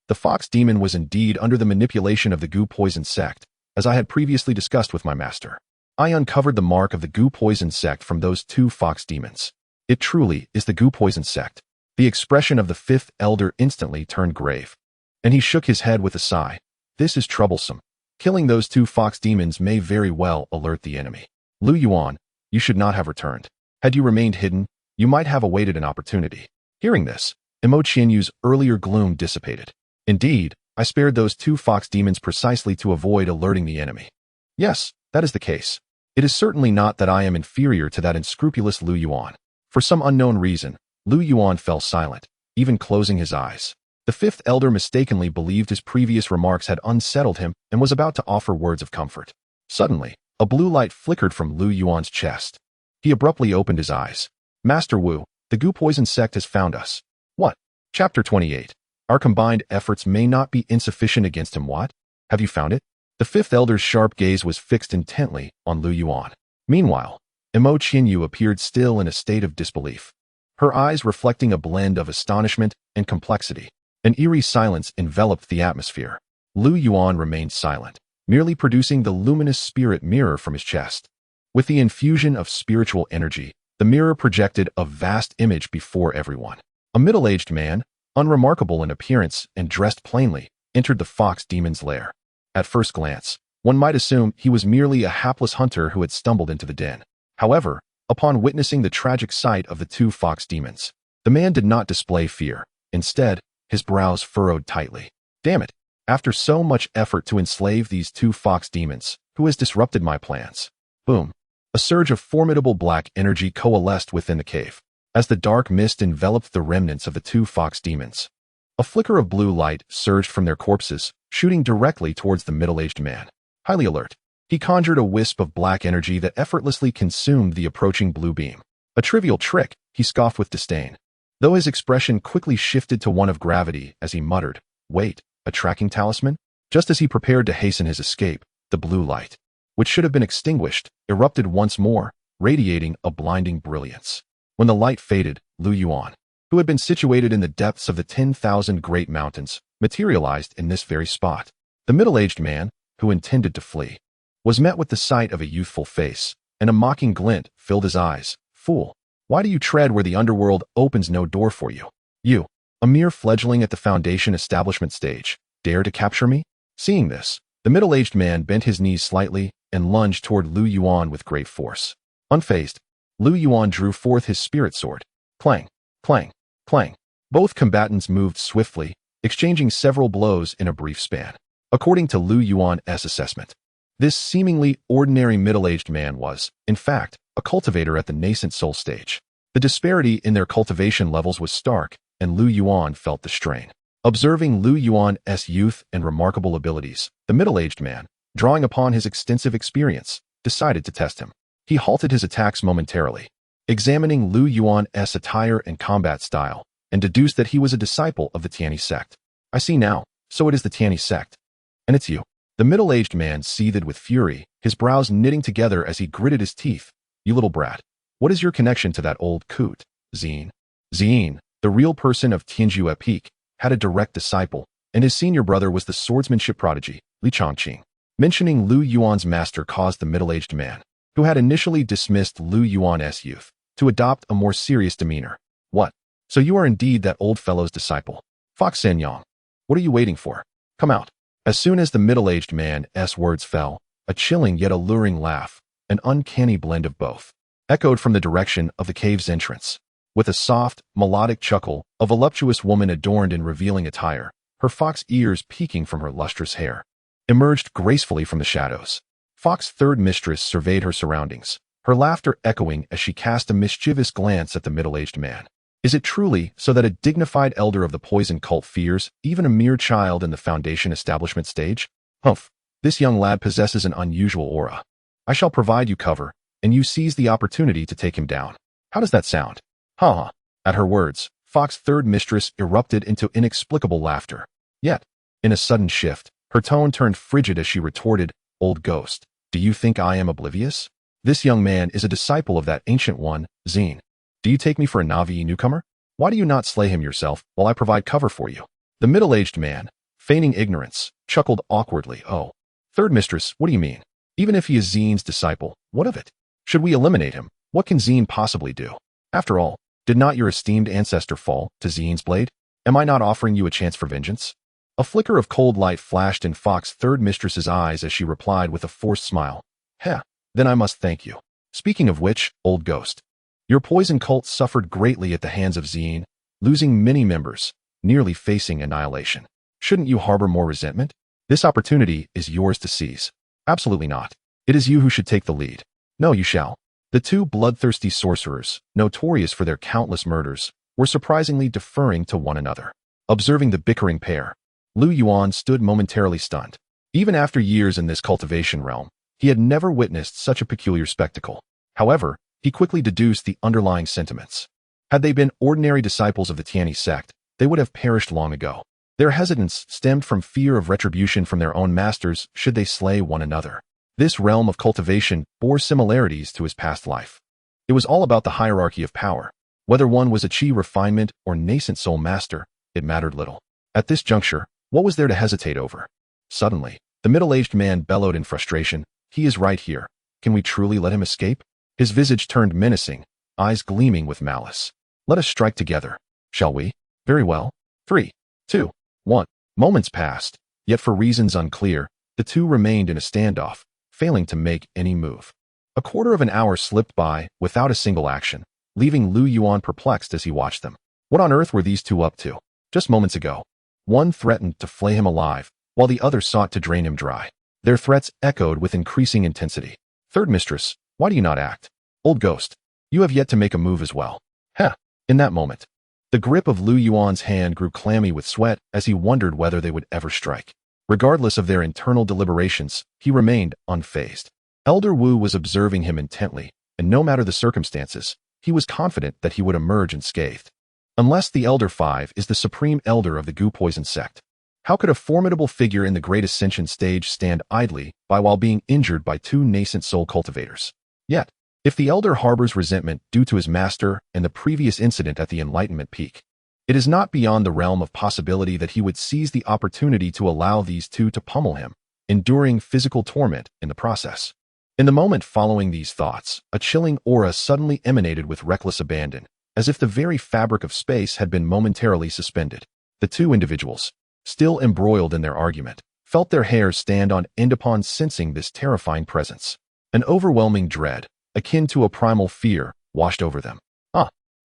The fox demon was indeed under the manipulation of the Gu Poison Sect, as I had previously discussed with my master. I uncovered the mark of the Gu Poison Sect from those two fox demons. It truly is the Gu Poison Sect." The expression of the fifth elder instantly turned grave, and he shook his head with a sigh. "This is troublesome. Killing those two fox demons may very well alert the enemy. Lu Yuan, you should not have returned. Had you remained hidden, you might have awaited an opportunity." Hearing this, Mo Qianyu's earlier gloom dissipated. "Indeed, I spared those two fox demons precisely to avoid alerting the enemy." "Yes, that is the case. It is certainly not that I am inferior to that unscrupulous Lu Yuan." For some unknown reason, Lu Yuan fell silent, even closing his eyes. The fifth elder mistakenly believed his previous remarks had unsettled him and was about to offer words of comfort. Suddenly, A blue light flickered from Lu Yuan's chest. He abruptly opened his eyes. Master Wu, the goo poison sect has found us. What? Chapter 28. Our combined efforts may not be insufficient against him. What? Have you found it? The fifth elder's sharp gaze was fixed intently on Lu Yuan. Meanwhile, Imo Qinyu appeared still in a state of disbelief, her eyes reflecting a blend of astonishment and complexity. An eerie silence enveloped the atmosphere. Lu Yuan remained silent, merely producing the luminous spirit mirror from his chest. With the infusion of spiritual energy, the mirror projected a vast image before everyone. A middle-aged man, unremarkable in appearance and dressed plainly, entered the fox demon's lair. At first glance, one might assume he was merely a hapless hunter who had stumbled into the den. However, upon witnessing the tragic sight of the two fox demons, the man did not display fear. Instead, his brows furrowed tightly. Damn it! After so much effort to enslave these two fox demons, who has disrupted my plans? Boom! A surge of formidable black energy coalesced within the cave. As the dark mist enveloped the remnants of the two fox demons, a flicker of blue light surged from their corpses, shooting directly towards the middle-aged man. Highly alert, he conjured a wisp of black energy that effortlessly consumed the approaching blue beam. A trivial trick, he scoffed with disdain, though his expression quickly shifted to one of gravity as he muttered, "Wait, a tracking talisman?" Just as he prepared to hasten his escape, the blue light, which should have been extinguished, erupted once more, radiating a blinding brilliance. When the light faded, Lu Yuan, who had been situated in the depths of the 10,000 great mountains, materialized in this very spot. The middle-aged man, who intended to flee, was met with the sight of a youthful face, and a mocking glint filled his eyes. "Fool, why do you tread where the underworld opens no door for you? You, a mere fledgling at the foundation establishment stage, dare to capture me?" Seeing this, the middle-aged man bent his knees slightly and lunged toward Lu Yuan with great force. Unfazed, Lu Yuan drew forth his spirit sword. Clang, clang, clang. Both combatants moved swiftly, exchanging several blows in a brief span. According to Lu Yuan's assessment, this seemingly ordinary middle-aged man was, in fact, a cultivator at the nascent soul stage. The disparity in their cultivation levels was stark, and Lu Yuan felt the strain. Observing Lu Yuan's youth and remarkable abilities, the middle-aged man, drawing upon his extensive experience, decided to test him. He halted his attacks momentarily, examining Lu Yuan's attire and combat style, and deduced that he was a disciple of the Tianyi Sect. "I see now, so it is the Tianyi Sect. And it's you." The middle-aged man seethed with fury, his brows knitting together as he gritted his teeth. "You little brat, what is your connection to that old coot, Zine?" Zine, the real person of Tianyi Peak, had a direct disciple, and his senior brother was the swordsmanship prodigy, Li Chongqing. Mentioning Lu Yuan's master caused the middle-aged man, who had initially dismissed Lu Yuan's youth, to adopt a more serious demeanor. "What? So you are indeed that old fellow's disciple? Fox Senyang, what are you waiting for? Come out." As soon as the middle-aged man's words fell, a chilling yet alluring laugh, an uncanny blend of both, echoed from the direction of the cave's entrance. With a soft, melodic chuckle, a voluptuous woman adorned in revealing attire, her fox ears peeking from her lustrous hair, emerged gracefully from the shadows. Fox's third mistress surveyed her surroundings, her laughter echoing as she cast a mischievous glance at the middle-aged man. Is it truly so that a dignified elder of the poison cult fears even a mere child in the foundation establishment stage? Humph, this young lad possesses an unusual aura. I shall provide you cover, and you seize the opportunity to take him down. How does that sound? Ha ha. At her words, Fox's third mistress erupted into inexplicable laughter. Yet, in a sudden shift, her tone turned frigid as she retorted, "Old ghost, do you think I am oblivious? This young man is a disciple of that ancient one, Zine. Do you take me for a Navi newcomer? Why do you not slay him yourself while I provide cover for you?" The middle-aged man, feigning ignorance, chuckled awkwardly. "Oh, third mistress, what do you mean? Even if he is Zine's disciple, what of it? Should we eliminate him, what can Zine possibly do? After all, did not your esteemed ancestor fall to Zine's blade? Am I not offering you a chance for vengeance?" A flicker of cold light flashed in Fox's third mistress's eyes as she replied with a forced smile. "Heh, then I must thank you. Speaking of which, old ghost, your poison cult suffered greatly at the hands of Zine, losing many members, nearly facing annihilation. Shouldn't you harbor more resentment? This opportunity is yours to seize." "Absolutely not. It is you who should take the lead." "No, you shall." The two bloodthirsty sorcerers, notorious for their countless murders, were surprisingly deferring to one another. Observing the bickering pair, Lu Yuan stood momentarily stunned. Even after years in this cultivation realm, He had never witnessed such a peculiar spectacle. However, he quickly deduced the underlying sentiments. Had they been ordinary disciples of the Tianyi Sect, they would have perished long ago. Their hesitance stemmed from fear of retribution from their own masters should they slay one another. This realm of cultivation bore similarities to his past life. It was all about the hierarchy of power. Whether one was a qi refinement or nascent soul master, it mattered little. At this juncture, what was there to hesitate over? Suddenly, the middle-aged man bellowed in frustration, "He is right here. Can we truly let him escape?" His visage turned menacing, eyes gleaming with malice. "Let us strike together, shall we?" "Very well. 3, 2, 1. Moments passed, yet for reasons unclear, the two remained in a standoff, failing to make any move. A quarter of an hour slipped by without a single action, leaving Lu Yuan perplexed as he watched them. What on earth were these two up to? Just moments ago, one threatened to flay him alive, while the other sought to drain him dry. Their threats echoed with increasing intensity. "Third mistress, why do you not act? Old ghost, you have yet to make a move as well." Heh. In that moment, the grip of Lu Yuan's hand grew clammy with sweat as he wondered whether they would ever strike. Regardless of their internal deliberations, he remained unfazed. Elder Wu was observing him intently, and no matter the circumstances, he was confident that he would emerge unscathed. Unless the Elder Five is the supreme elder of the Gu Poison sect, how could a formidable figure in the Great Ascension stage stand idly by while being injured by two nascent soul cultivators? Yet, if the Elder harbors resentment due to his master and the previous incident at the Enlightenment Peak, it is not beyond the realm of possibility that he would seize the opportunity to allow these two to pummel him, enduring physical torment in the process. In the moment following these thoughts, a chilling aura suddenly emanated with reckless abandon, as if the very fabric of space had been momentarily suspended. The two individuals, still embroiled in their argument, felt their hairs stand on end upon sensing this terrifying presence. An overwhelming dread, akin to a primal fear, washed over them.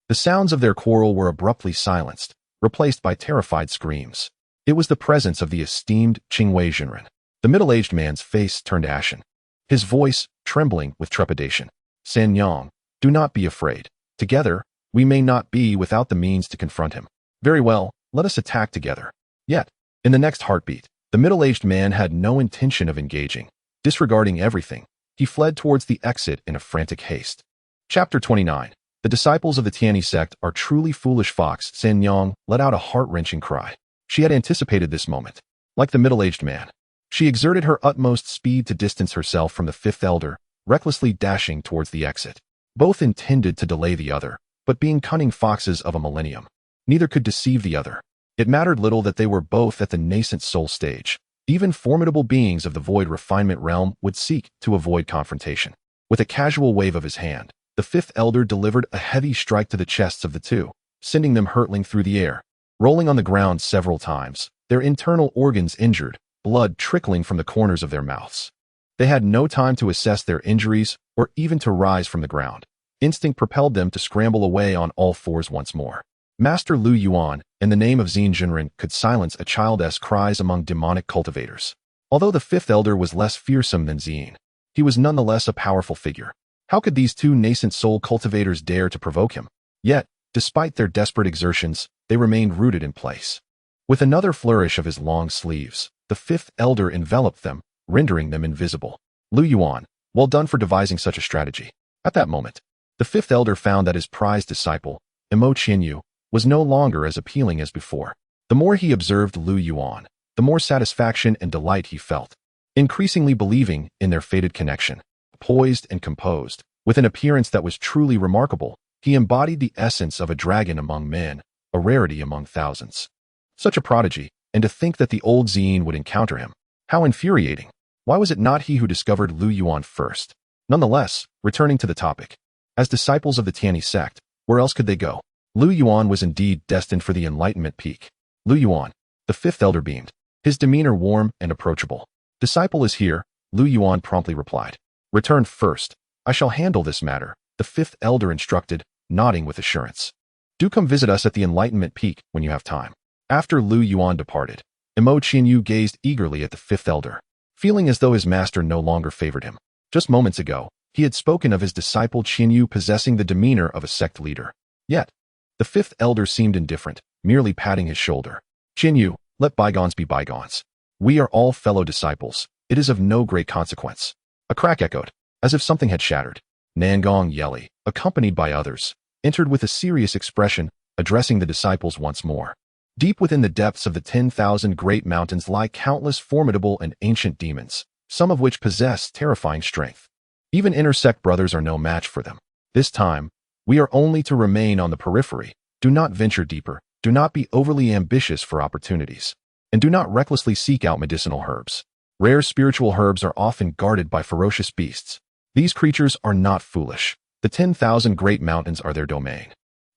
The sounds of their quarrel were abruptly silenced, replaced by terrified screams. It was the presence of the esteemed Qingwei Jinren. The middle-aged man's face turned ashen, his voice trembling with trepidation. "San Yang, do not be afraid. Together, we may not be without the means to confront him. Very well, let us attack together." Yet, in the next heartbeat, the middle-aged man had no intention of engaging. Disregarding everything, he fled towards the exit in a frantic haste. Chapter 29. The disciples of the Tianyi Sect are truly foolish. Fox San Yang let out a heart-wrenching cry. She had anticipated this moment. Like the middle-aged man, she exerted her utmost speed to distance herself from the fifth elder, recklessly dashing towards the exit. Both intended to delay the other, but being cunning foxes of a millennium, neither could deceive the other. It mattered little that they were both at the nascent soul stage. Even formidable beings of the void refinement realm would seek to avoid confrontation. With a casual wave of his hand, the fifth elder delivered a heavy strike to the chests of the two, sending them hurtling through the air. Rolling on the ground several times, their internal organs injured, blood trickling from the corners of their mouths. They had no time to assess their injuries or even to rise from the ground. Instinct propelled them to scramble away on all fours once more. Master Lu Yuan, in the name of Xin Jinren, could silence a child's cries among demonic cultivators. Although the fifth elder was less fearsome than Xin, he was nonetheless a powerful figure. How could these two nascent soul cultivators dare to provoke him? Yet, despite their desperate exertions, they remained rooted in place. With another flourish of his long sleeves, the fifth elder enveloped them, rendering them invisible. Lu Yuan, well done for devising such a strategy. At that moment, the fifth elder found that his prized disciple, Imo Qianyu, was no longer as appealing as before. The more he observed Lu Yuan, the more satisfaction and delight he felt, increasingly believing in their fated connection. Poised and composed, with an appearance that was truly remarkable, he embodied the essence of a dragon among men, a rarity among thousands. Such a prodigy, and to think that the old Xin would encounter him. How infuriating. Why was it not he who discovered Lu Yuan first? Nonetheless, returning to the topic. As disciples of the Tianyi Sect, where else could they go? Lu Yuan was indeed destined for the Enlightenment Peak. Lu Yuan, the fifth elder beamed, his demeanor warm and approachable. "Disciple is here," Lu Yuan promptly replied. "Return first. I shall handle this matter," the fifth elder instructed, nodding with assurance. "Do come visit us at the Enlightenment Peak when you have time." After Lu Yuan departed, Imo Qianyu gazed eagerly at the fifth elder, feeling as though his master no longer favored him. Just moments ago, he had spoken of his disciple Qianyu possessing the demeanor of a sect leader. Yet, the fifth elder seemed indifferent, merely patting his shoulder. "Qianyu, let bygones be bygones. We are all fellow disciples. It is of no great consequence." A crack echoed, as if something had shattered. Nangong Yeli, accompanied by others, entered with a serious expression, addressing the disciples once more. Deep within the depths of the 10,000 great mountains lie countless formidable and ancient demons, some of which possess terrifying strength. Even inner-sect brothers are no match for them. This time, we are only to remain on the periphery. Do not venture deeper, do not be overly ambitious for opportunities, and do not recklessly seek out medicinal herbs. Rare spiritual herbs are often guarded by ferocious beasts. These creatures are not foolish. The 10,000 great mountains are their domain,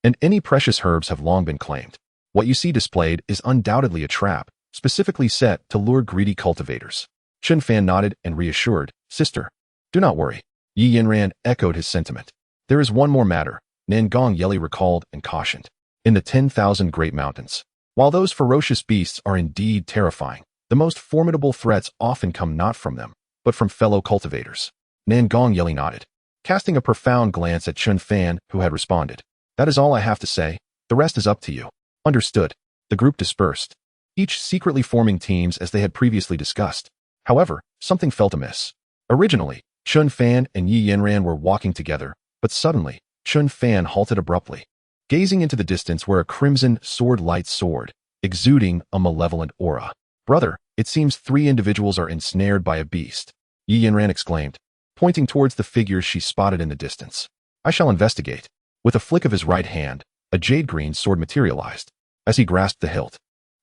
and any precious herbs have long been claimed. What you see displayed is undoubtedly a trap, specifically set to lure greedy cultivators. Chun Fan nodded and reassured, Sister, do not worry. Yi Yinran echoed his sentiment. There is one more matter, Nangong Yeli recalled and cautioned. In the 10,000 great mountains, while those ferocious beasts are indeed terrifying, the most formidable threats often come not from them, but from fellow cultivators. Nangong Yeli nodded, casting a profound glance at Chun Fan, who had responded. That is all I have to say. The rest is up to you. Understood. The group dispersed, each secretly forming teams as they had previously discussed. However, something felt amiss. Originally, Chun Fan and Yi Yinran were walking together, but suddenly, Chun Fan halted abruptly, gazing into the distance where a crimson sword light soared, exuding a malevolent aura. Brother, it seems 3 individuals are ensnared by a beast, Yi Yinran exclaimed, pointing towards the figures she spotted in the distance. I shall investigate. With a flick of his right hand, a jade-green sword materialized. As he grasped the hilt,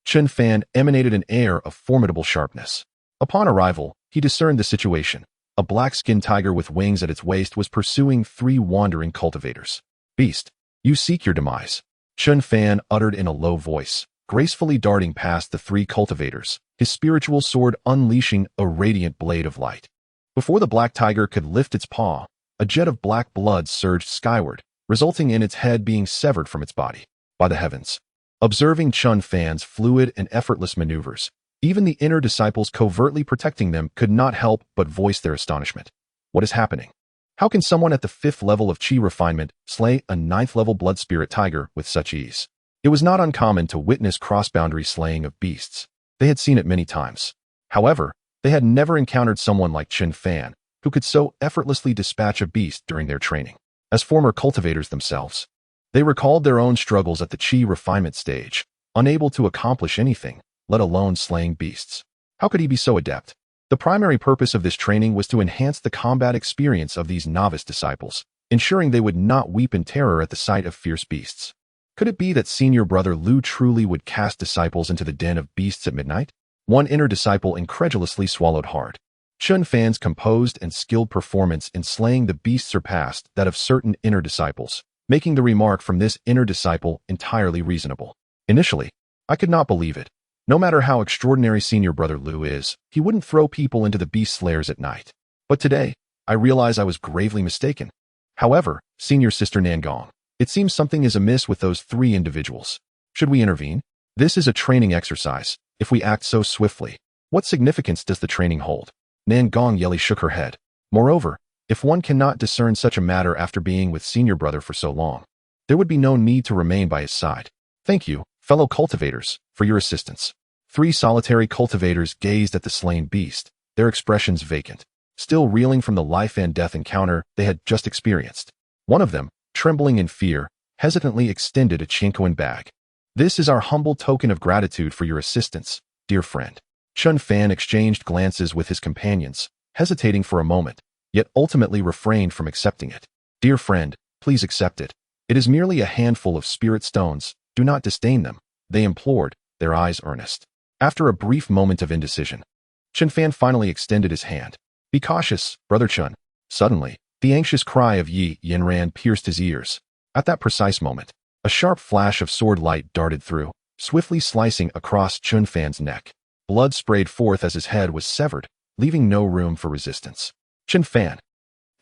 Chun Fan emanated an air of formidable sharpness. Upon arrival, he discerned the situation. A black-skinned tiger with wings at its waist was pursuing 3 wandering cultivators. Beast, you seek your demise, Chun Fan uttered in a low voice, gracefully darting past the 3 cultivators, his spiritual sword unleashing a radiant blade of light. Before the black tiger could lift its paw, a jet of black blood surged skyward, resulting in its head being severed from its body. By the heavens! Observing Chun Fan's fluid and effortless maneuvers, even the inner disciples covertly protecting them could not help but voice their astonishment. What is happening? How can someone at the 5th level of Qi refinement slay a 9th level blood spirit tiger with such ease? It was not uncommon to witness cross-boundary slaying of beasts. They had seen it many times. However, they had never encountered someone like Chun Fan, who could so effortlessly dispatch a beast during their training. As former cultivators themselves, they recalled their own struggles at the Qi refinement stage, unable to accomplish anything, let alone slaying beasts. How could he be so adept? The primary purpose of this training was to enhance the combat experience of these novice disciples, ensuring they would not weep in terror at the sight of fierce beasts. Could it be that senior brother Lu truly would cast disciples into the den of beasts at midnight? One inner disciple incredulously swallowed hard. Chun Fan's composed and skilled performance in slaying the beast surpassed that of certain inner disciples, making the remark from this inner disciple entirely reasonable. Initially, I could not believe it. No matter how extraordinary senior brother Lu is, he wouldn't throw people into the beast's lairs at night. But today, I realize I was gravely mistaken. However, senior sister Nangong, it seems something is amiss with those 3 individuals. Should we intervene? This is a training exercise. If we act so swiftly, what significance does the training hold? Nangong Yeli shook her head. Moreover, if one cannot discern such a matter after being with senior brother for so long, there would be no need to remain by his side. Thank you, fellow cultivators, for your assistance. 3 solitary cultivators gazed at the slain beast, their expressions vacant, still reeling from the life and death encounter they had just experienced. One of them, trembling in fear, hesitantly extended a Chinkoan bag. This is our humble token of gratitude for your assistance, dear friend. Chun Fan exchanged glances with his companions, hesitating for a moment, yet ultimately refrained from accepting it. Dear friend, please accept it. It is merely a handful of spirit stones. Do not disdain them, they implored, their eyes earnest. After a brief moment of indecision, Chun Fan finally extended his hand. Be cautious, Brother Chun. Suddenly, the anxious cry of Yi Yinran pierced his ears. At that precise moment, a sharp flash of sword light darted through, swiftly slicing across Chun Fan's neck. Blood sprayed forth as his head was severed, leaving no room for resistance. Chun Fan.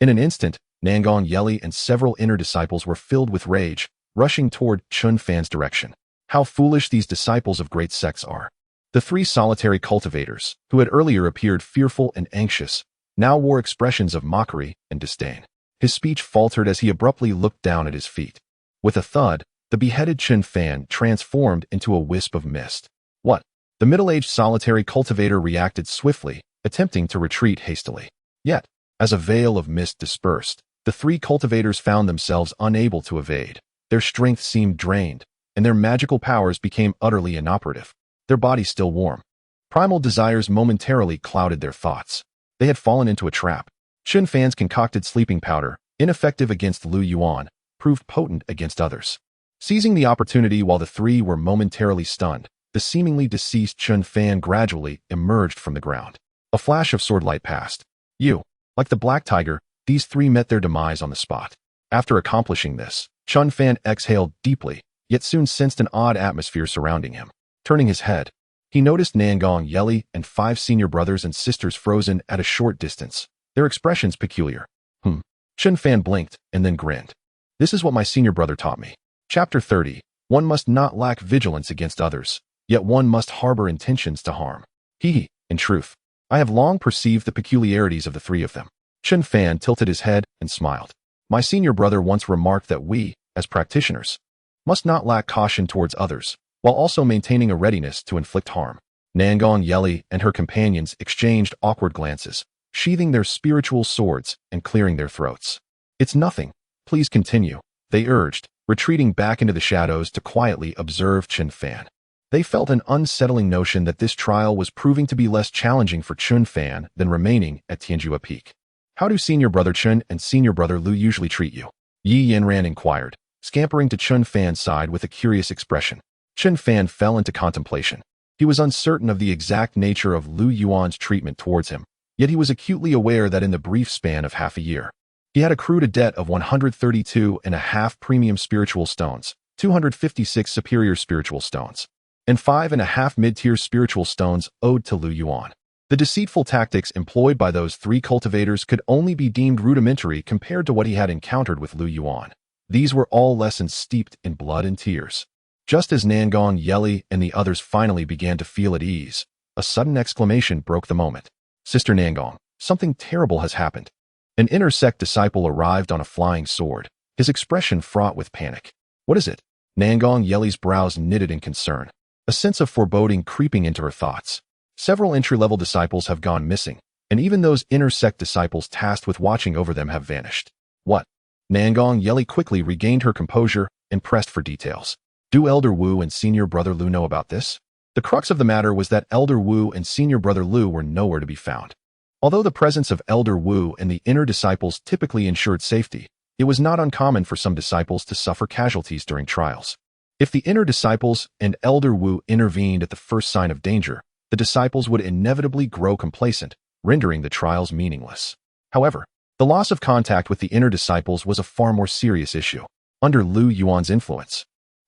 In an instant, Nangong Yeli and several inner disciples were filled with rage, rushing toward Chun Fan's direction. How foolish these disciples of great sects are. The 3 solitary cultivators, who had earlier appeared fearful and anxious, now wore expressions of mockery and disdain. His speech faltered as he abruptly looked down at his feet. With a thud, the beheaded Chun Fan transformed into a wisp of mist. What? The middle-aged solitary cultivator reacted swiftly, attempting to retreat hastily. Yet, As a veil of mist dispersed, the three cultivators found themselves unable to evade. Their strength seemed drained, and their magical powers became utterly inoperative. Their bodies still warm. Primal desires momentarily clouded their thoughts. They had fallen into a trap. Chun Fan's concocted sleeping powder, ineffective against Lu Yuan, proved potent against others. Seizing the opportunity while the three were momentarily stunned, the seemingly deceased Chun Fan gradually emerged from the ground. A flash of swordlight passed. Like the Black Tiger, these three met their demise on the spot. After accomplishing this, Chun Fan exhaled deeply, yet soon sensed an odd atmosphere surrounding him. Turning his head, he noticed Nangong Yeli and 5 senior brothers and sisters frozen at a short distance, their expressions peculiar. Chun Fan blinked and then grinned. This is what my senior brother taught me. Chapter 30. One must not lack vigilance against others, yet one must harbor intentions to harm. In truth, I have long perceived the peculiarities of the three of them. Chun Fan tilted his head and smiled. My senior brother once remarked that we, as practitioners, must not lack caution towards others, while also maintaining a readiness to inflict harm. Nangong Yeli and her companions exchanged awkward glances, sheathing their spiritual swords and clearing their throats. It's nothing. Please continue, they urged, retreating back into the shadows to quietly observe Chun Fan. They felt an unsettling notion that this trial was proving to be less challenging for Chun Fan than remaining at Tianyi Peak. How do senior brother Chun and senior brother Lu usually treat you? Yi Yanran inquired, scampering to Chun Fan's side with a curious expression. Chun Fan fell into contemplation. He was uncertain of the exact nature of Lu Yuan's treatment towards him, yet he was acutely aware that in the brief span of half a year, he had accrued a debt of 132.5 premium spiritual stones, 256 superior spiritual stones, and 5.5 mid-tier spiritual stones owed to Lu Yuan. The deceitful tactics employed by those three cultivators could only be deemed rudimentary compared to what he had encountered with Lu Yuan. These were all lessons steeped in blood and tears. Just as Nangong Yeli and the others finally began to feel at ease, a sudden exclamation broke the moment. Sister Nangong, something terrible has happened. An inner sect disciple arrived on a flying sword, his expression fraught with panic. What is it? Nangong Yeli's brows knitted in concern, a sense of foreboding creeping into her thoughts. Several entry-level disciples have gone missing, and even those inner sect disciples tasked with watching over them have vanished. What? Nangong Yeli quickly regained her composure and pressed for details. Do Elder Wu and senior brother Lu know about this? The crux of the matter was that Elder Wu and senior brother Lu were nowhere to be found. Although the presence of Elder Wu and the inner disciples typically ensured safety, it was not uncommon for some disciples to suffer casualties during trials. If the inner disciples and Elder Wu intervened at the first sign of danger, the disciples would inevitably grow complacent, rendering the trials meaningless. However, the loss of contact with the inner disciples was a far more serious issue. Under Lu Yuan's influence,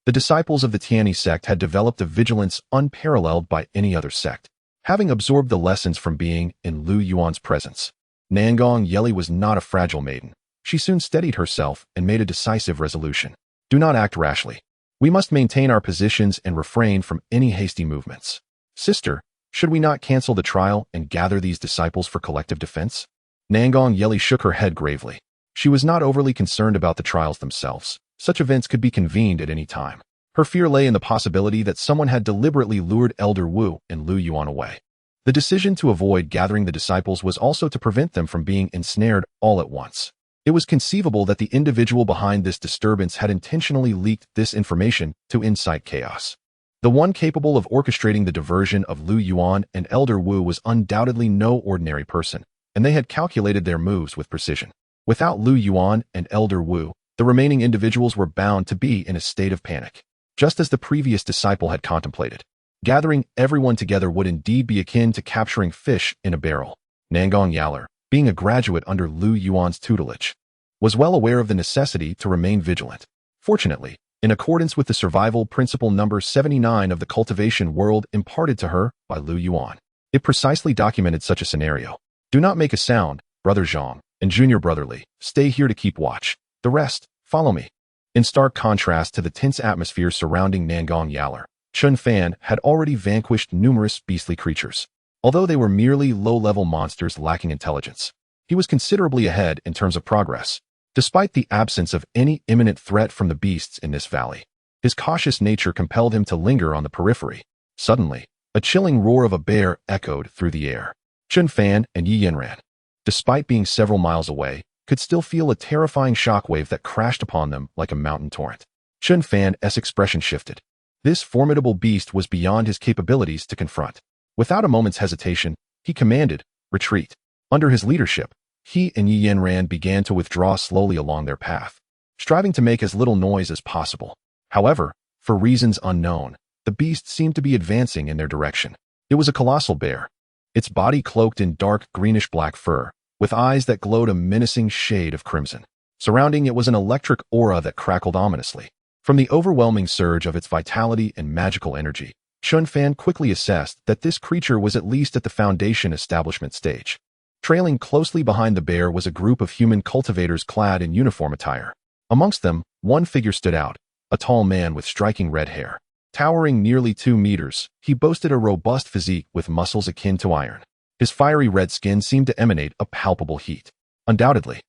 the disciples of the Tianyi Sect had developed a vigilance unparalleled by any other sect, having absorbed the lessons from being in Lu Yuan's presence. Nangong Yeli was not a fragile maiden. She soon steadied herself and made a decisive resolution. Do not act rashly. We must maintain our positions and refrain from any hasty movements. Sister, should we not cancel the trial and gather these disciples for collective defense? Nangong Yeli shook her head gravely. She was not overly concerned about the trials themselves. Such events could be convened at any time. Her fear lay in the possibility that someone had deliberately lured Elder Wu and Lu Yuan away. The decision to avoid gathering the disciples was also to prevent them from being ensnared all at once. It was conceivable that the individual behind this disturbance had intentionally leaked this information to incite chaos. The one capable of orchestrating the diversion of Lu Yuan and Elder Wu was undoubtedly no ordinary person, and they had calculated their moves with precision. Without Lu Yuan and Elder Wu, the remaining individuals were bound to be in a state of panic, just as the previous disciple had contemplated. Gathering everyone together would indeed be akin to capturing fish in a barrel. Nangong Yeli, being a graduate under Lu Yuan's tutelage, was well aware of the necessity to remain vigilant. Fortunately, in accordance with the survival principle number 79 of the cultivation world imparted to her by Lu Yuan, it precisely documented such a scenario. Do not make a sound, Brother Zhang, and Junior Brother Li. Stay here to keep watch. The rest, follow me. In stark contrast to the tense atmosphere surrounding Nangong Yeli, Chun Fan had already vanquished numerous beastly creatures. Although they were merely low-level monsters lacking intelligence, he was considerably ahead in terms of progress. Despite the absence of any imminent threat from the beasts in this valley, his cautious nature compelled him to linger on the periphery. Suddenly, a chilling roar of a bear echoed through the air. Chun Fan and Yi Yanran, despite being several miles away, could still feel a terrifying shockwave that crashed upon them like a mountain torrent. Chun Fan's expression shifted. This formidable beast was beyond his capabilities to confront. Without a moment's hesitation, he commanded, "Retreat." Under his leadership, he and Yi Yanran began to withdraw slowly along their path, striving to make as little noise as possible. However, for reasons unknown, the beast seemed to be advancing in their direction. It was a colossal bear, its body cloaked in dark greenish-black fur, with eyes that glowed a menacing shade of crimson. Surrounding it was an electric aura that crackled ominously. From the overwhelming surge of its vitality and magical energy, Chun Fan quickly assessed that this creature was at least at the foundation establishment stage. Trailing closely behind the bear was a group of human cultivators clad in uniform attire. Amongst them, one figure stood out, a tall man with striking red hair. Towering nearly 2 meters, he boasted a robust physique with muscles akin to iron. His fiery red skin seemed to emanate a palpable heat. Undoubtedly,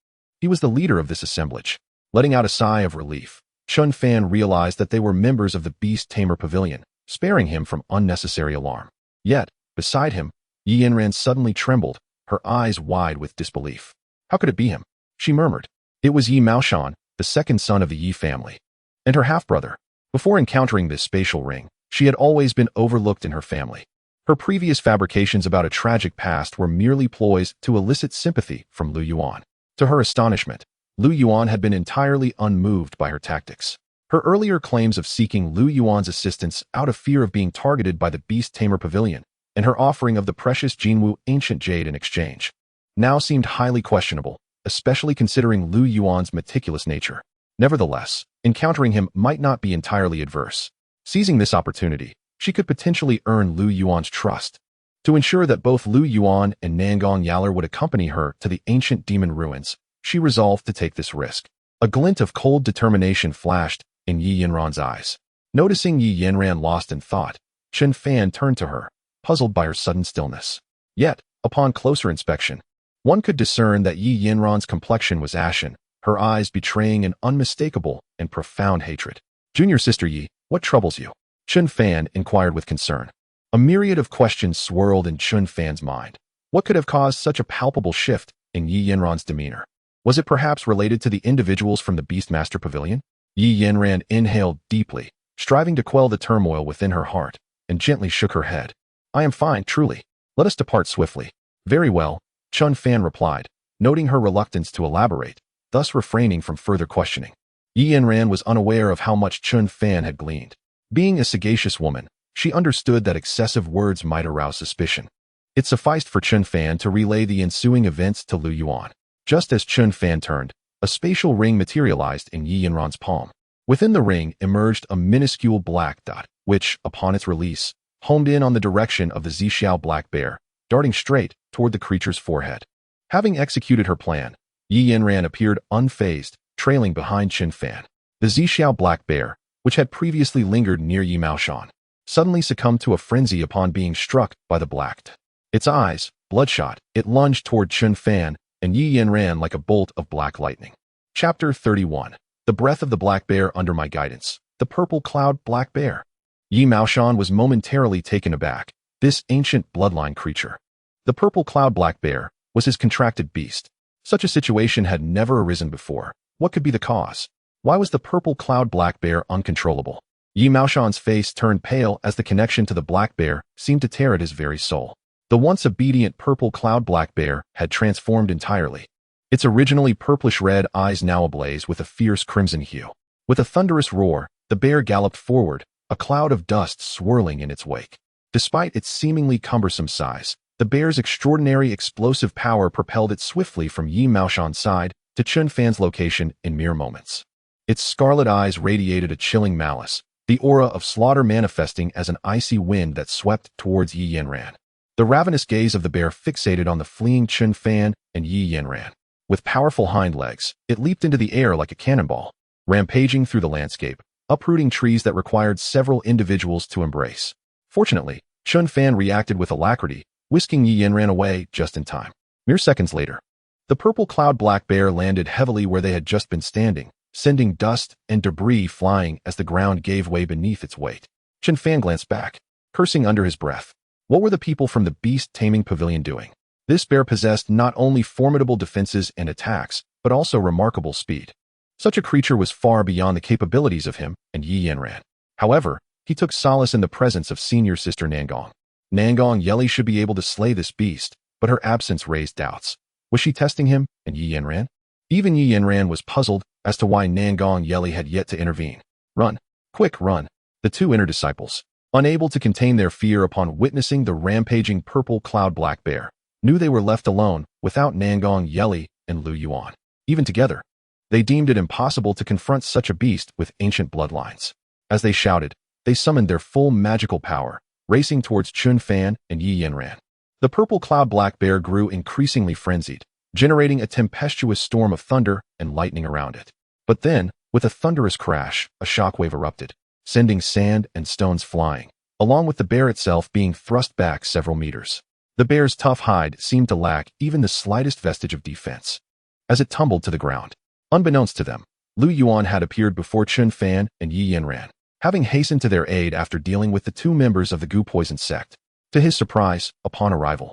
he was the leader of this assemblage. Letting out a sigh of relief, Chun Fan realized that they were members of the Beast Tamer Pavilion, sparing him from unnecessary alarm. Yet, beside him, Yi Yanran suddenly trembled, her eyes wide with disbelief. How could it be him? She murmured. It was Yi Maoshan, the second son of the Yi family, and her half-brother. Before encountering this spatial ring, she had always been overlooked in her family. Her previous fabrications about a tragic past were merely ploys to elicit sympathy from Lu Yuan. To her astonishment, Lu Yuan had been entirely unmoved by her tactics. Her earlier claims of seeking Lu Yuan's assistance out of fear of being targeted by the Beast Tamer Pavilion, and her offering of the precious Jinwu ancient jade in exchange, now seemed highly questionable, especially considering Lu Yuan's meticulous nature. Nevertheless, encountering him might not be entirely adverse. Seizing this opportunity, she could potentially earn Lu Yuan's trust. To ensure that both Lu Yuan and Nangong Yaler would accompany her to the ancient demon ruins, she resolved to take this risk. A glint of cold determination flashed in Yi Yanran's eyes. Noticing Yi Yanran lost in thought, Chun Fan turned to her, puzzled by her sudden stillness. Yet, upon closer inspection, one could discern that Yi Yanran's complexion was ashen, her eyes betraying an unmistakable and profound hatred. "Junior sister Yi, what troubles you?" Chun Fan inquired with concern. A myriad of questions swirled in Chun Fan's mind. What could have caused such a palpable shift in Yi Yanran's demeanor? Was it perhaps related to the individuals from the Beastmaster Pavilion? Yi Yanran inhaled deeply, striving to quell the turmoil within her heart, and gently shook her head. "I am fine, truly. Let us depart swiftly." "Very well," Chun Fan replied, noting her reluctance to elaborate, thus refraining from further questioning. Yi Yanran was unaware of how much Chun Fan had gleaned. Being a sagacious woman, she understood that excessive words might arouse suspicion. It sufficed for Chun Fan to relay the ensuing events to Lu Yuan. Just as Chun Fan turned, a spatial ring materialized in Yi Yanran's palm. Within the ring emerged a minuscule black dot, which, upon its release, homed in on the direction of the Zixiao black bear, darting straight toward the creature's forehead. Having executed her plan, Yi Yanran appeared unfazed, trailing behind Chun Fan. The Zixiao black bear, which had previously lingered near Yi Maoshan, suddenly succumbed to a frenzy upon being struck by the black dot. Its eyes, bloodshot, it lunged toward Chun Fan and Yi Yanran like a bolt of black lightning. Chapter 31. The Breath of the Black Bear Under My Guidance. The Purple Cloud Black Bear. Yi Maoshan was momentarily taken aback. This ancient bloodline creature, the Purple Cloud Black Bear, was his contracted beast. Such a situation had never arisen before. What could be the cause? Why was the Purple Cloud Black Bear uncontrollable? Yi Maoshan's face turned pale as the connection to the black bear seemed to tear at his very soul. The once obedient Purple Cloud Black Bear had transformed entirely. Its originally purplish-red eyes now ablaze with a fierce crimson hue. With a thunderous roar, the bear galloped forward, a cloud of dust swirling in its wake. Despite its seemingly cumbersome size, the bear's extraordinary explosive power propelled it swiftly from Yi Maoshan's side to Chun Fan's location in mere moments. Its scarlet eyes radiated a chilling malice, the aura of slaughter manifesting as an icy wind that swept towards Yi Yanran. The ravenous gaze of the bear fixated on the fleeing Chun Fan and Yi Yanran. With powerful hind legs, it leaped into the air like a cannonball, rampaging through the landscape, uprooting trees that required several individuals to embrace. Fortunately, Chun Fan reacted with alacrity, whisking Yi Yanran away just in time. Mere seconds later, the Purple Cloud Black Bear landed heavily where they had just been standing, sending dust and debris flying as the ground gave way beneath its weight. Chun Fan glanced back, cursing under his breath. What were the people from the beast-taming pavilion doing? This bear possessed not only formidable defenses and attacks, but also remarkable speed. Such a creature was far beyond the capabilities of him and Yi Yanran. However, he took solace in the presence of senior sister Nangong. Nangong Yeli should be able to slay this beast, but her absence raised doubts. Was she testing him and Yi Yanran? Even Yi Yanran was puzzled as to why Nangong Yeli had yet to intervene. Run! Quick, run! The two inner disciples, unable to contain their fear upon witnessing the rampaging purple cloud black bear, knew they were left alone without Nangong Yeli and Lu Yuan. Even together, they deemed it impossible to confront such a beast with ancient bloodlines. As they shouted, they summoned their full magical power, racing towards Chun Fan and Yi Yanran. The purple cloud black bear grew increasingly frenzied, generating a tempestuous storm of thunder and lightning around it. But then, with a thunderous crash, a shockwave erupted, sending sand and stones flying, along with the bear itself being thrust back several meters. The bear's tough hide seemed to lack even the slightest vestige of defense. As it tumbled to the ground, unbeknownst to them, Lu Yuan had appeared before Chun Fan and Yi Yanran, having hastened to their aid after dealing with the two members of the Gu Poison sect. To his surprise, upon arrival,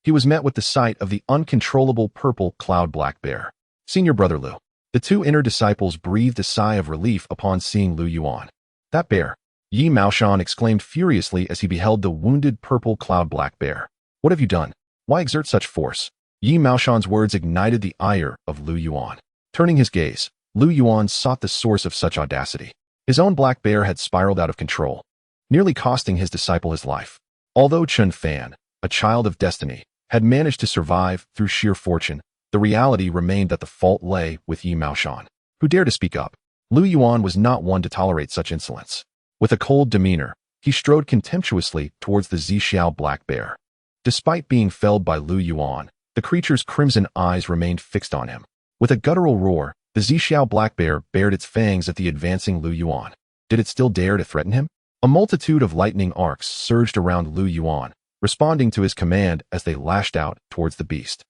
he was met with the sight of the uncontrollable purple cloud black bear. Senior brother Lu. The two inner disciples breathed a sigh of relief upon seeing Lu Yuan. That bear! Yi Maoshan exclaimed furiously as he beheld the wounded purple cloud black bear. What have you done? Why exert such force? Yi Maoshan's words ignited the ire of Lu Yuan. Turning his gaze, Lu Yuan sought the source of such audacity. His own black bear had spiraled out of control, nearly costing his disciple his life. Although Chun Fan, a child of destiny, had managed to survive through sheer fortune, the reality remained that the fault lay with Yi Maoshan, who dared to speak up. Lu Yuan was not one to tolerate such insolence. With a cold demeanor, he strode contemptuously towards the Zixiao black bear. Despite being felled by Lu Yuan, the creature's crimson eyes remained fixed on him. With a guttural roar, the Zixiao black bear bared its fangs at the advancing Lu Yuan. Did it still dare to threaten him? A multitude of lightning arcs surged around Lu Yuan, responding to his command as they lashed out towards the beast.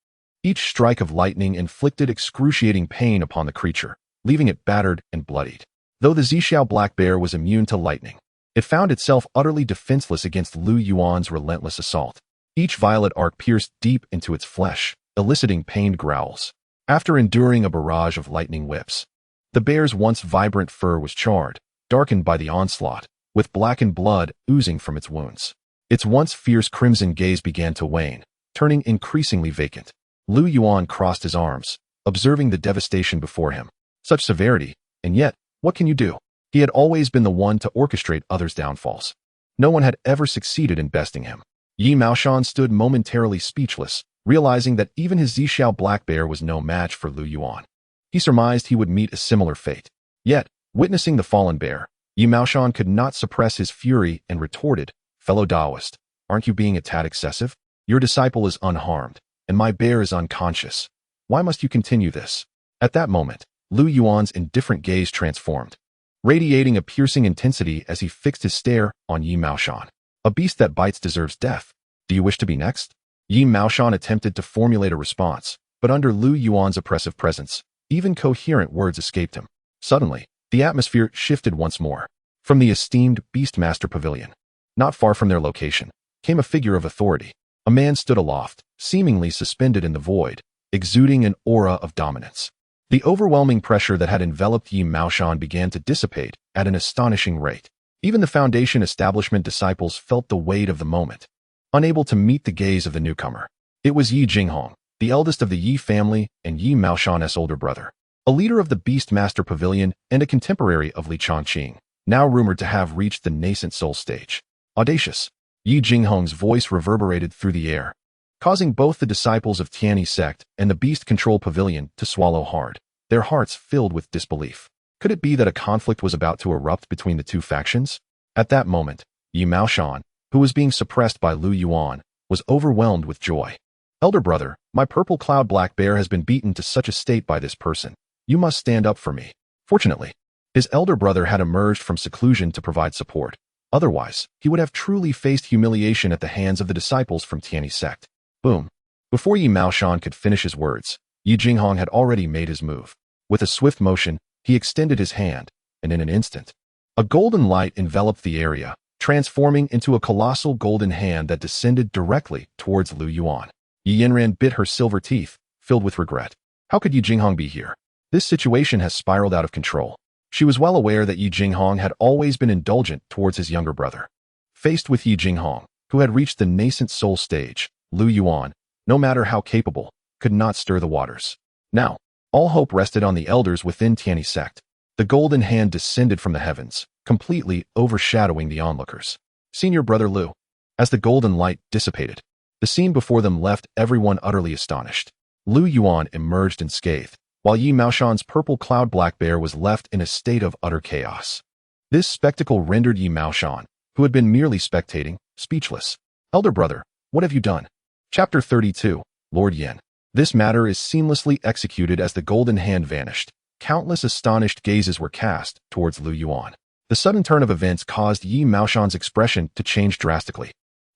Each strike of lightning inflicted excruciating pain upon the creature, leaving it battered and bloodied. Though the Zixiao black bear was immune to lightning, it found itself utterly defenseless against Lu Yuan's relentless assault. Each violet arc pierced deep into its flesh, eliciting pained growls. After enduring a barrage of lightning whips, the bear's once vibrant fur was charred, darkened by the onslaught, with blackened blood oozing from its wounds. Its once fierce crimson gaze began to wane, turning increasingly vacant. Lu Yuan crossed his arms, observing the devastation before him. Such severity, and yet, what can you do? He had always been the one to orchestrate others' downfalls. No one had ever succeeded in besting him. Yi Maoshan stood momentarily speechless, realizing that even his Zixiao black bear was no match for Lu Yuan. He surmised he would meet a similar fate. Yet, witnessing the fallen bear, Yi Maoshan could not suppress his fury and retorted, "Fellow Taoist, aren't you being a tad excessive? Your disciple is unharmed, and my bear is unconscious. Why must you continue this?" At that moment, Lu Yuan's indifferent gaze transformed, radiating a piercing intensity as he fixed his stare on Yi Maoshan. "A beast that bites deserves death. Do you wish to be next?" Yi Maoshan attempted to formulate a response, but under Lu Yuan's oppressive presence, even coherent words escaped him. Suddenly, the atmosphere shifted once more. From the esteemed Beastmaster Pavilion, not far from their location, came a figure of authority. A man stood aloft, seemingly suspended in the void, exuding an aura of dominance. The overwhelming pressure that had enveloped Yi Maoshan began to dissipate at an astonishing rate. Even the Foundation establishment disciples felt the weight of the moment, unable to meet the gaze of the newcomer. It was Yi Jinghong, the eldest of the Yi family and Yi Maoshan's older brother, a leader of the Beastmaster Pavilion and a contemporary of Li Chongqing, now rumored to have reached the nascent soul stage. Audacious! Yi Jinghong's voice reverberated through the air, causing both the disciples of Tianyi Sect and the Beast Control Pavilion to swallow hard, their hearts filled with disbelief. Could it be that a conflict was about to erupt between the two factions? At that moment, Yi Maoshan, who was being suppressed by Lu Yuan, was overwhelmed with joy. "Elder brother, my purple cloud black bear has been beaten to such a state by this person. You must stand up for me." Fortunately, his elder brother had emerged from seclusion to provide support. Otherwise, he would have truly faced humiliation at the hands of the disciples from Tianyi Sect. Boom. Before Yi Maoshan could finish his words, Yi Jinghong had already made his move. With a swift motion, he extended his hand, and in an instant, a golden light enveloped the area, transforming into a colossal golden hand that descended directly towards Lu Yuan. Yi Yanran bit her silver teeth, filled with regret. How could Yi Jinghong be here? This situation has spiraled out of control. She was well aware that Yi Jinghong had always been indulgent towards his younger brother. Faced with Yi Jinghong, who had reached the nascent soul stage, Lu Yuan, no matter how capable, could not stir the waters. Now, all hope rested on the elders within Tianyi Sect. The golden hand descended from the heavens, completely overshadowing the onlookers. Senior brother Lu. As the golden light dissipated, the scene before them left everyone utterly astonished. Lu Yuan emerged unscathed, while Yi Maoshan's purple cloud black bear was left in a state of utter chaos. This spectacle rendered Yi Maoshan, who had been merely spectating, speechless. Elder brother, what have you done? Chapter 32, Lord Yin. This matter is seamlessly executed as the golden hand vanished. Countless astonished gazes were cast towards Lu Yuan. The sudden turn of events caused Yi Maoshan's expression to change drastically,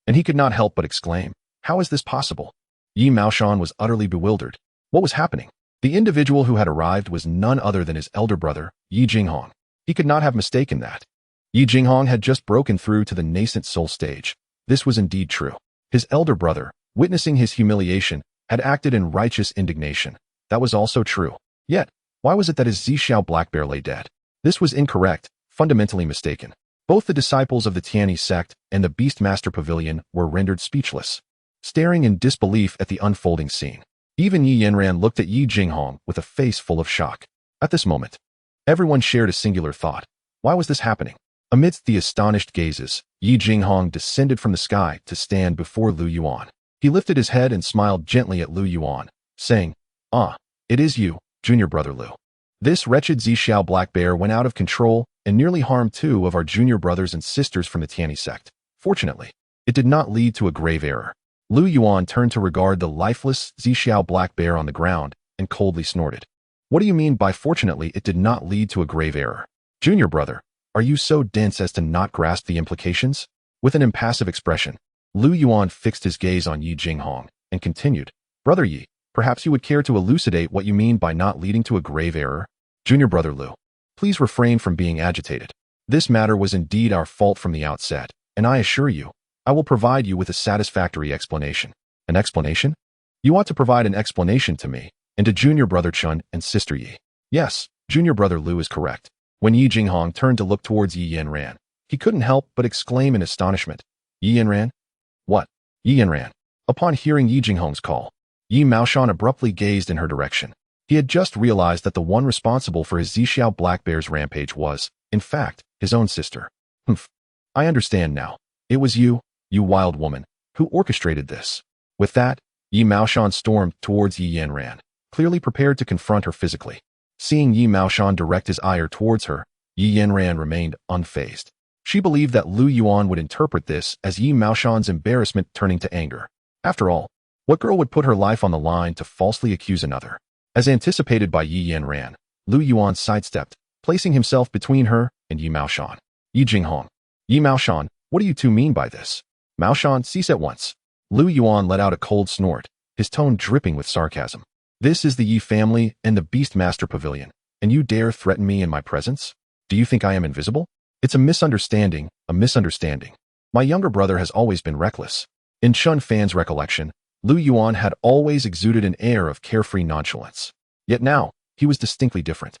and he could not help but exclaim, "How is this possible?" Yi Maoshan was utterly bewildered. What was happening? The individual who had arrived was none other than his elder brother, Yi Jinghong. He could not have mistaken that. Yi Jinghong had just broken through to the nascent soul stage. This was indeed true. His elder brother, witnessing his humiliation, had acted in righteous indignation. That was also true. Yet, why was it that his Zixiao black bear lay dead? This was incorrect, fundamentally mistaken. Both the disciples of the Tianyi Sect and the Beastmaster Pavilion were rendered speechless, staring in disbelief at the unfolding scene. Even Yi Yanran looked at Yi Jinghong with a face full of shock. At this moment, everyone shared a singular thought. Why was this happening? Amidst the astonished gazes, Yi Jinghong descended from the sky to stand before Lu Yuan. He lifted his head and smiled gently at Lu Yuan, saying, "Ah, it is you, junior brother Lu. This wretched Zixiao black bear went out of control and nearly harmed 2 of our junior brothers and sisters from the Tianyi Sect. Fortunately, it did not lead to a grave error." Lu Yuan turned to regard the lifeless Zixiao black bear on the ground and coldly snorted. "What do you mean by fortunately it did not lead to a grave error? Junior brother, are you so dense as to not grasp the implications?" With an impassive expression, Lu Yuan fixed his gaze on Yi Jinghong and continued, "Brother Yi, perhaps you would care to elucidate what you mean by not leading to a grave error? Junior brother Lu, please refrain from being agitated. This matter was indeed our fault from the outset, and I assure you, I will provide you with a satisfactory explanation." "An explanation? You ought to provide an explanation to me, and to junior brother Chun and sister Yi." "Yes, junior brother Lu is correct." When Yi Jinghong turned to look towards Yi Yanran, he couldn't help but exclaim in astonishment, "Yi Yanran? What?" Yi Yanran. Upon hearing Yi Jinghong's call, Yi Maoshan abruptly gazed in her direction. He had just realized that the one responsible for his Zixiao black bear's rampage was, in fact, his own sister. "Humph. I understand now. It was you wild woman, who orchestrated this." With that, Yi Maoshan stormed towards Yi Yanran, clearly prepared to confront her physically. Seeing Yi Maoshan direct his ire towards her, Yi Yanran remained unfazed. She believed that Lu Yuan would interpret this as Yi Maoshan's embarrassment turning to anger. After all, what girl would put her life on the line to falsely accuse another? As anticipated by Yi Yanran, Lu Yuan sidestepped, placing himself between her and Yi Maoshan. "Yi Jinghong. Yi Maoshan, what do you two mean by this?" "Maoshan, cease at once." Lu Yuan let out a cold snort, his tone dripping with sarcasm. "This is the Yi family and the Beastmaster Pavilion, and you dare threaten me in my presence? Do you think I am invisible? It's a misunderstanding, a misunderstanding. My younger brother has always been reckless." In Chun Fan's recollection, Lu Yuan had always exuded an air of carefree nonchalance. Yet now, he was distinctly different,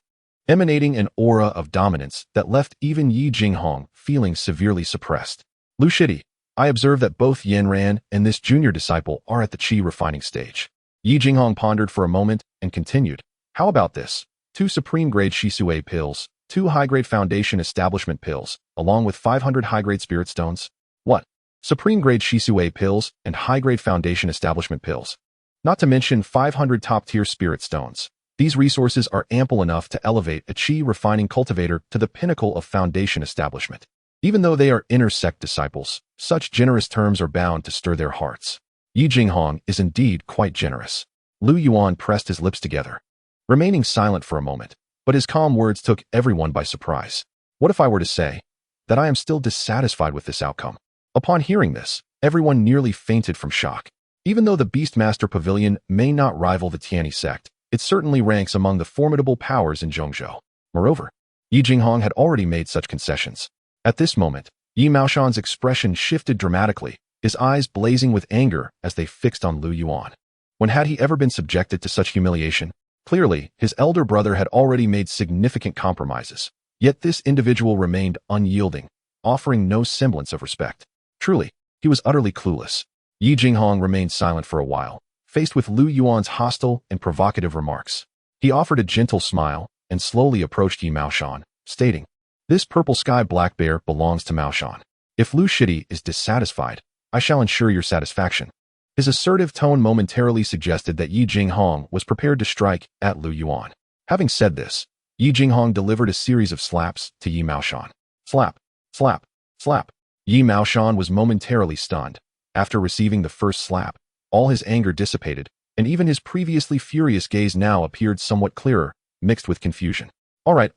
emanating an aura of dominance that left even Yi Jinghong feeling severely suppressed. "Lu Shidi, I observe that both Yanran and this junior disciple are at the qi refining stage." Yi Jinghong pondered for a moment and continued, "How about this? 2 supreme-grade Shisui pills, 2 high-grade foundation establishment pills, along with 500 high-grade spirit stones?" "What? Supreme-grade Shisui pills and high-grade foundation establishment pills? Not to mention 500 top-tier spirit stones. These resources are ample enough to elevate a qi refining cultivator to the pinnacle of foundation establishment. Even though they are inner sect disciples, such generous terms are bound to stir their hearts. Yi Jinghong is indeed quite generous." Lu Yuan pressed his lips together, remaining silent for a moment, but his calm words took everyone by surprise. "What if I were to say that I am still dissatisfied with this outcome?" Upon hearing this, everyone nearly fainted from shock. Even though the Beastmaster Pavilion may not rival the Tianyi Sect, it certainly ranks among the formidable powers in Zhongzhou. Moreover, Yi Jinghong had already made such concessions. At this moment, Yi Maoshan's expression shifted dramatically, his eyes blazing with anger as they fixed on Lu Yuan. When had he ever been subjected to such humiliation? Clearly, his elder brother had already made significant compromises, yet this individual remained unyielding, offering no semblance of respect. Truly, he was utterly clueless. Yi Jinghong remained silent for a while, faced with Lu Yuan's hostile and provocative remarks. He offered a gentle smile and slowly approached Yi Maoshan, stating, "This purple sky black bear belongs to Maoshan. If Lu Shidi is dissatisfied, I shall ensure your satisfaction." His assertive tone momentarily suggested that Yi Jinghong was prepared to strike at Lu Yuan. Having said this, Yi Jinghong delivered a series of slaps to Yi Maoshan. Slap, slap, slap. Yi Maoshan was momentarily stunned. After receiving the first slap, all his anger dissipated, and even his previously furious gaze now appeared somewhat clearer, mixed with confusion. All right.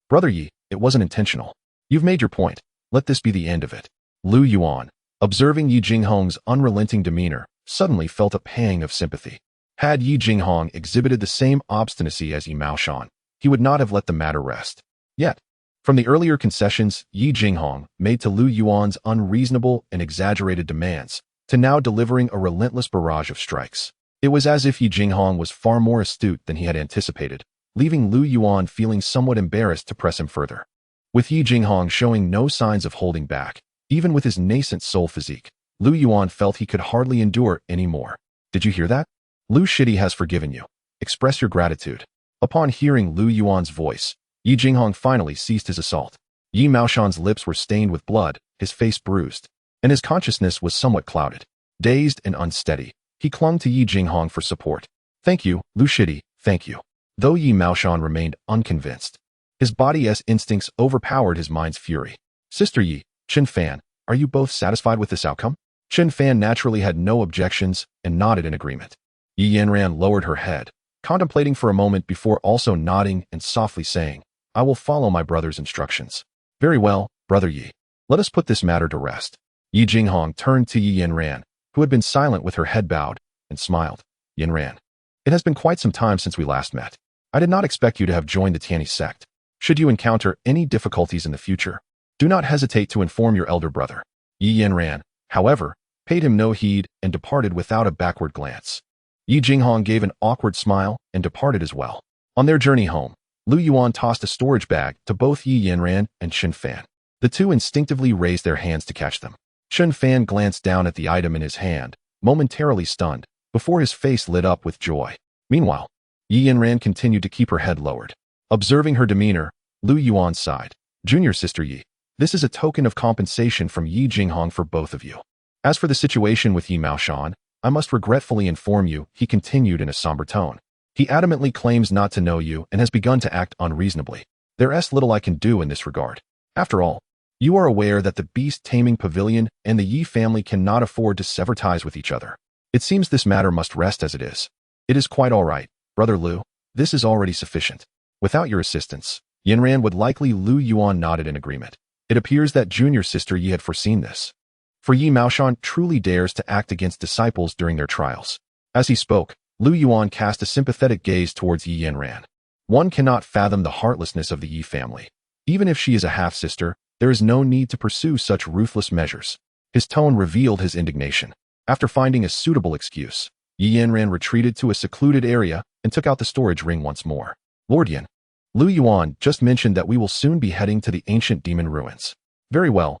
Brother Yi, it wasn't intentional. You've made your point. Let this be the end of it." Lu Yuan, observing Yi Jinghong's unrelenting demeanor, suddenly felt a pang of sympathy. Had Yi Jinghong exhibited the same obstinacy as Yi Maoshan, he would not have let the matter rest. Yet, from the earlier concessions Yi Jinghong made to Lu Yuan's unreasonable and exaggerated demands, to now delivering a relentless barrage of strikes, it was as if Yi Jinghong was far more astute than he had anticipated, leaving Lu Yuan feeling somewhat embarrassed to press him further. With Yi Jinghong showing no signs of holding back, even with his nascent soul physique, Lu Yuan felt he could hardly endure any more. "Did you hear that? Lu Shidi has forgiven you. Express your gratitude." Upon hearing Lu Yuan's voice, Yi Jinghong finally ceased his assault. Yi Maoshan's lips were stained with blood, his face bruised, and his consciousness was somewhat clouded. Dazed and unsteady, he clung to Yi Jinghong for support. "Thank you, Lu Shidi, thank you." Though Yi Maoshan remained unconvinced, his body's instincts overpowered his mind's fury. "Sister Yi, Chen Fan, are you both satisfied with this outcome?" Chen Fan naturally had no objections and nodded in agreement. Yi Yanran lowered her head, contemplating for a moment before also nodding and softly saying, "I will follow my brother's instructions." "Very well, Brother Yi. Let us put this matter to rest." Yi Jinghong turned to Yi Yanran, who had been silent with her head bowed, and smiled. "Yanran, it has been quite some time since we last met. I did not expect you to have joined the Tianyi Sect. Should you encounter any difficulties in the future, do not hesitate to inform your elder brother." Yi Yanran, however, paid him no heed and departed without a backward glance. Yi Jinghong gave an awkward smile and departed as well. On their journey home, Lu Yuan tossed a storage bag to both Yi Yanran and Chen Fan. The two instinctively raised their hands to catch them. Chen Fan glanced down at the item in his hand, momentarily stunned, before his face lit up with joy. Meanwhile, Yi Yanran continued to keep her head lowered. Observing her demeanor, Lu Yuan sighed. "Junior Sister Yi, this is a token of compensation from Yi Jinghong for both of you. As for the situation with Yi Maoshan, I must regretfully inform you," he continued in a somber tone. "He adamantly claims not to know you and has begun to act unreasonably. There's little I can do in this regard. After all, you are aware that the beast taming pavilion and the Yi family cannot afford to sever ties with each other. It seems this matter must rest as it is." "It is quite all right, Brother Lu. This is already sufficient. Without your assistance, Yanran would likely." Lu Yuan nodded in agreement. It appears that Junior Sister Yi had foreseen this. For Yi Maoshan truly dares to act against disciples during their trials. As he spoke, Lu Yuan cast a sympathetic gaze towards Yi Yanran. One cannot fathom the heartlessness of the Yi family. Even if she is a half-sister, there is no need to pursue such ruthless measures. His tone revealed his indignation. After finding a suitable excuse, Yi Yanran retreated to a secluded area and took out the storage ring once more. "Lord Yan, Lu Yuan just mentioned that we will soon be heading to the ancient demon ruins." Very well,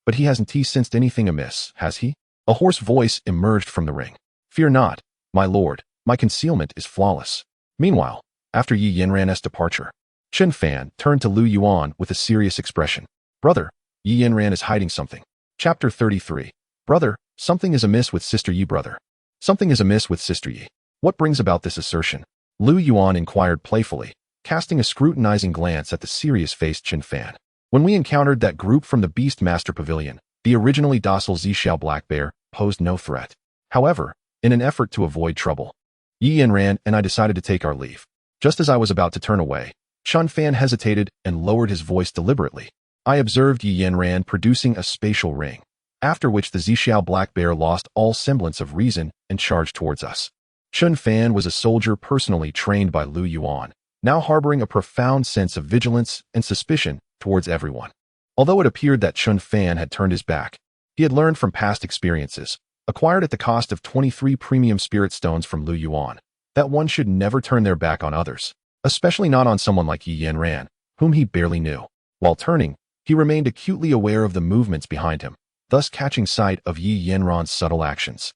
but he hasn't sensed anything amiss, has he?" A hoarse voice emerged from the ring. "Fear not, my lord, my concealment is flawless." Meanwhile, after Yi Yanran's departure, Chen Fan turned to Lu Yuan with a serious expression. "Brother, Yi Yanran is hiding something." Chapter 33. "Brother, something is amiss with Sister Yi, brother. Something is amiss with Sister Yi. What brings about this assertion?" Lu Yuan inquired playfully, casting a scrutinizing glance at the serious-faced Chen Fan. "When we encountered that group from the Beastmaster Pavilion, the originally docile Zixiao Black Bear posed no threat. However, in an effort to avoid trouble, Yi Yanran and I decided to take our leave. Just as I was about to turn away, Chen Fan hesitated and lowered his voice deliberately. I observed Yi Yanran producing a spatial ring, after which the Zixiao Black Bear lost all semblance of reason and charged towards us. Chen Fan was a soldier personally trained by Lu Yuan, now harboring a profound sense of vigilance and suspicion towards everyone. Although it appeared that Chen Fan had turned his back, He had learned from past experiences, acquired at the cost of 23 premium spirit stones from Yuan, that one should never turn their back on others, especially not on someone like Yi Yanran, whom he barely knew. While turning, he remained acutely aware of the movements behind him, thus catching sight of Yi Yanran's subtle actions.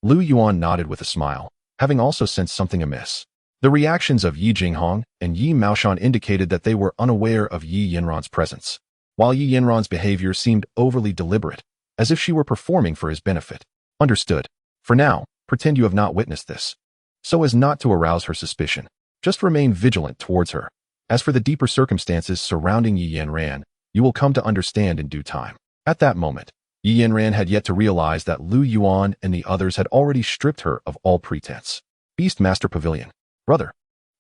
Yuan nodded with a smile, having also sensed something amiss. The reactions of Yi Jinghong and Yi Maoshan indicated that they were unaware of Yi Yanran's presence, while Yi Yanran's behavior seemed overly deliberate, as if she were performing for his benefit. Understood. For now, pretend you have not witnessed this, so as not to arouse her suspicion. Just remain vigilant towards her. As for the deeper circumstances surrounding Yi Yanran, you will come to understand in due time. At that moment, Yi Yanran had yet to realize that Yuan and the others had already stripped her of all pretense. Beastmaster Pavilion. Brother,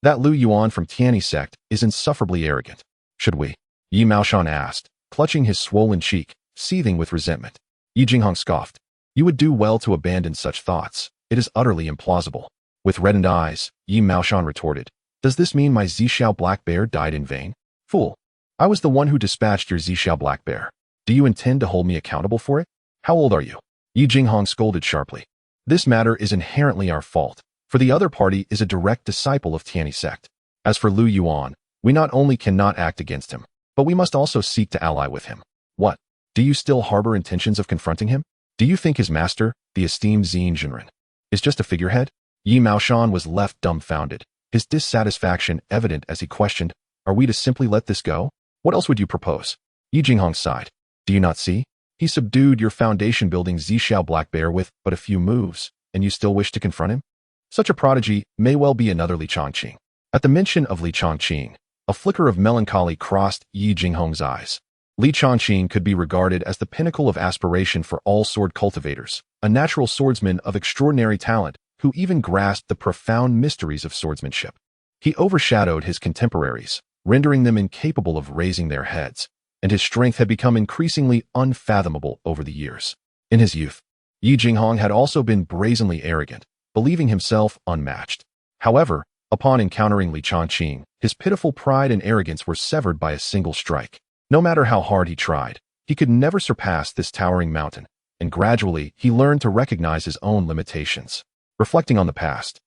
that Yuan from Tianyi Sect is insufferably arrogant. Should we? Yi Maoshan asked, clutching his swollen cheek, seething with resentment. Yi Jinghong scoffed. You would do well to abandon such thoughts. It is utterly implausible. With reddened eyes, Yi Maoshan retorted. Does this mean my Zhixiao Black Bear died in vain? Fool. I was the one who dispatched your Zhixiao Black Bear. Do you intend to hold me accountable for it? How old are you? Yi Jinghong scolded sharply. This matter is inherently our fault, for the other party is a direct disciple of Tianyi Sect. As for Yuan, we not only cannot act against him, but we must also seek to ally with him. What? Do you still harbor intentions of confronting him? Do you think his master, the esteemed Xin Jinren, is just a figurehead? Yi Maoshan was left dumbfounded, his dissatisfaction evident as he questioned, are we to simply let this go? What else would you propose? Yi Jinghong sighed. Do you not see? He subdued your foundation-building Zhixiao Black Bear with but a few moves, and you still wish to confront him? Such a prodigy may well be another Li Chongqing. At the mention of Li Chongqing, a flicker of melancholy crossed Yi Jinghong's eyes. Li Chongqing could be regarded as the pinnacle of aspiration for all sword cultivators, a natural swordsman of extraordinary talent who even grasped the profound mysteries of swordsmanship. He overshadowed his contemporaries, rendering them incapable of raising their heads, and his strength had become increasingly unfathomable over the years. In his youth, Yi Jinghong had also been brazenly arrogant, believing himself unmatched. However, upon encountering Li Chongqing, his pitiful pride and arrogance were severed by a single strike. No matter how hard he tried, he could never surpass this towering mountain, and gradually he learned to recognize his own limitations. Reflecting on the past,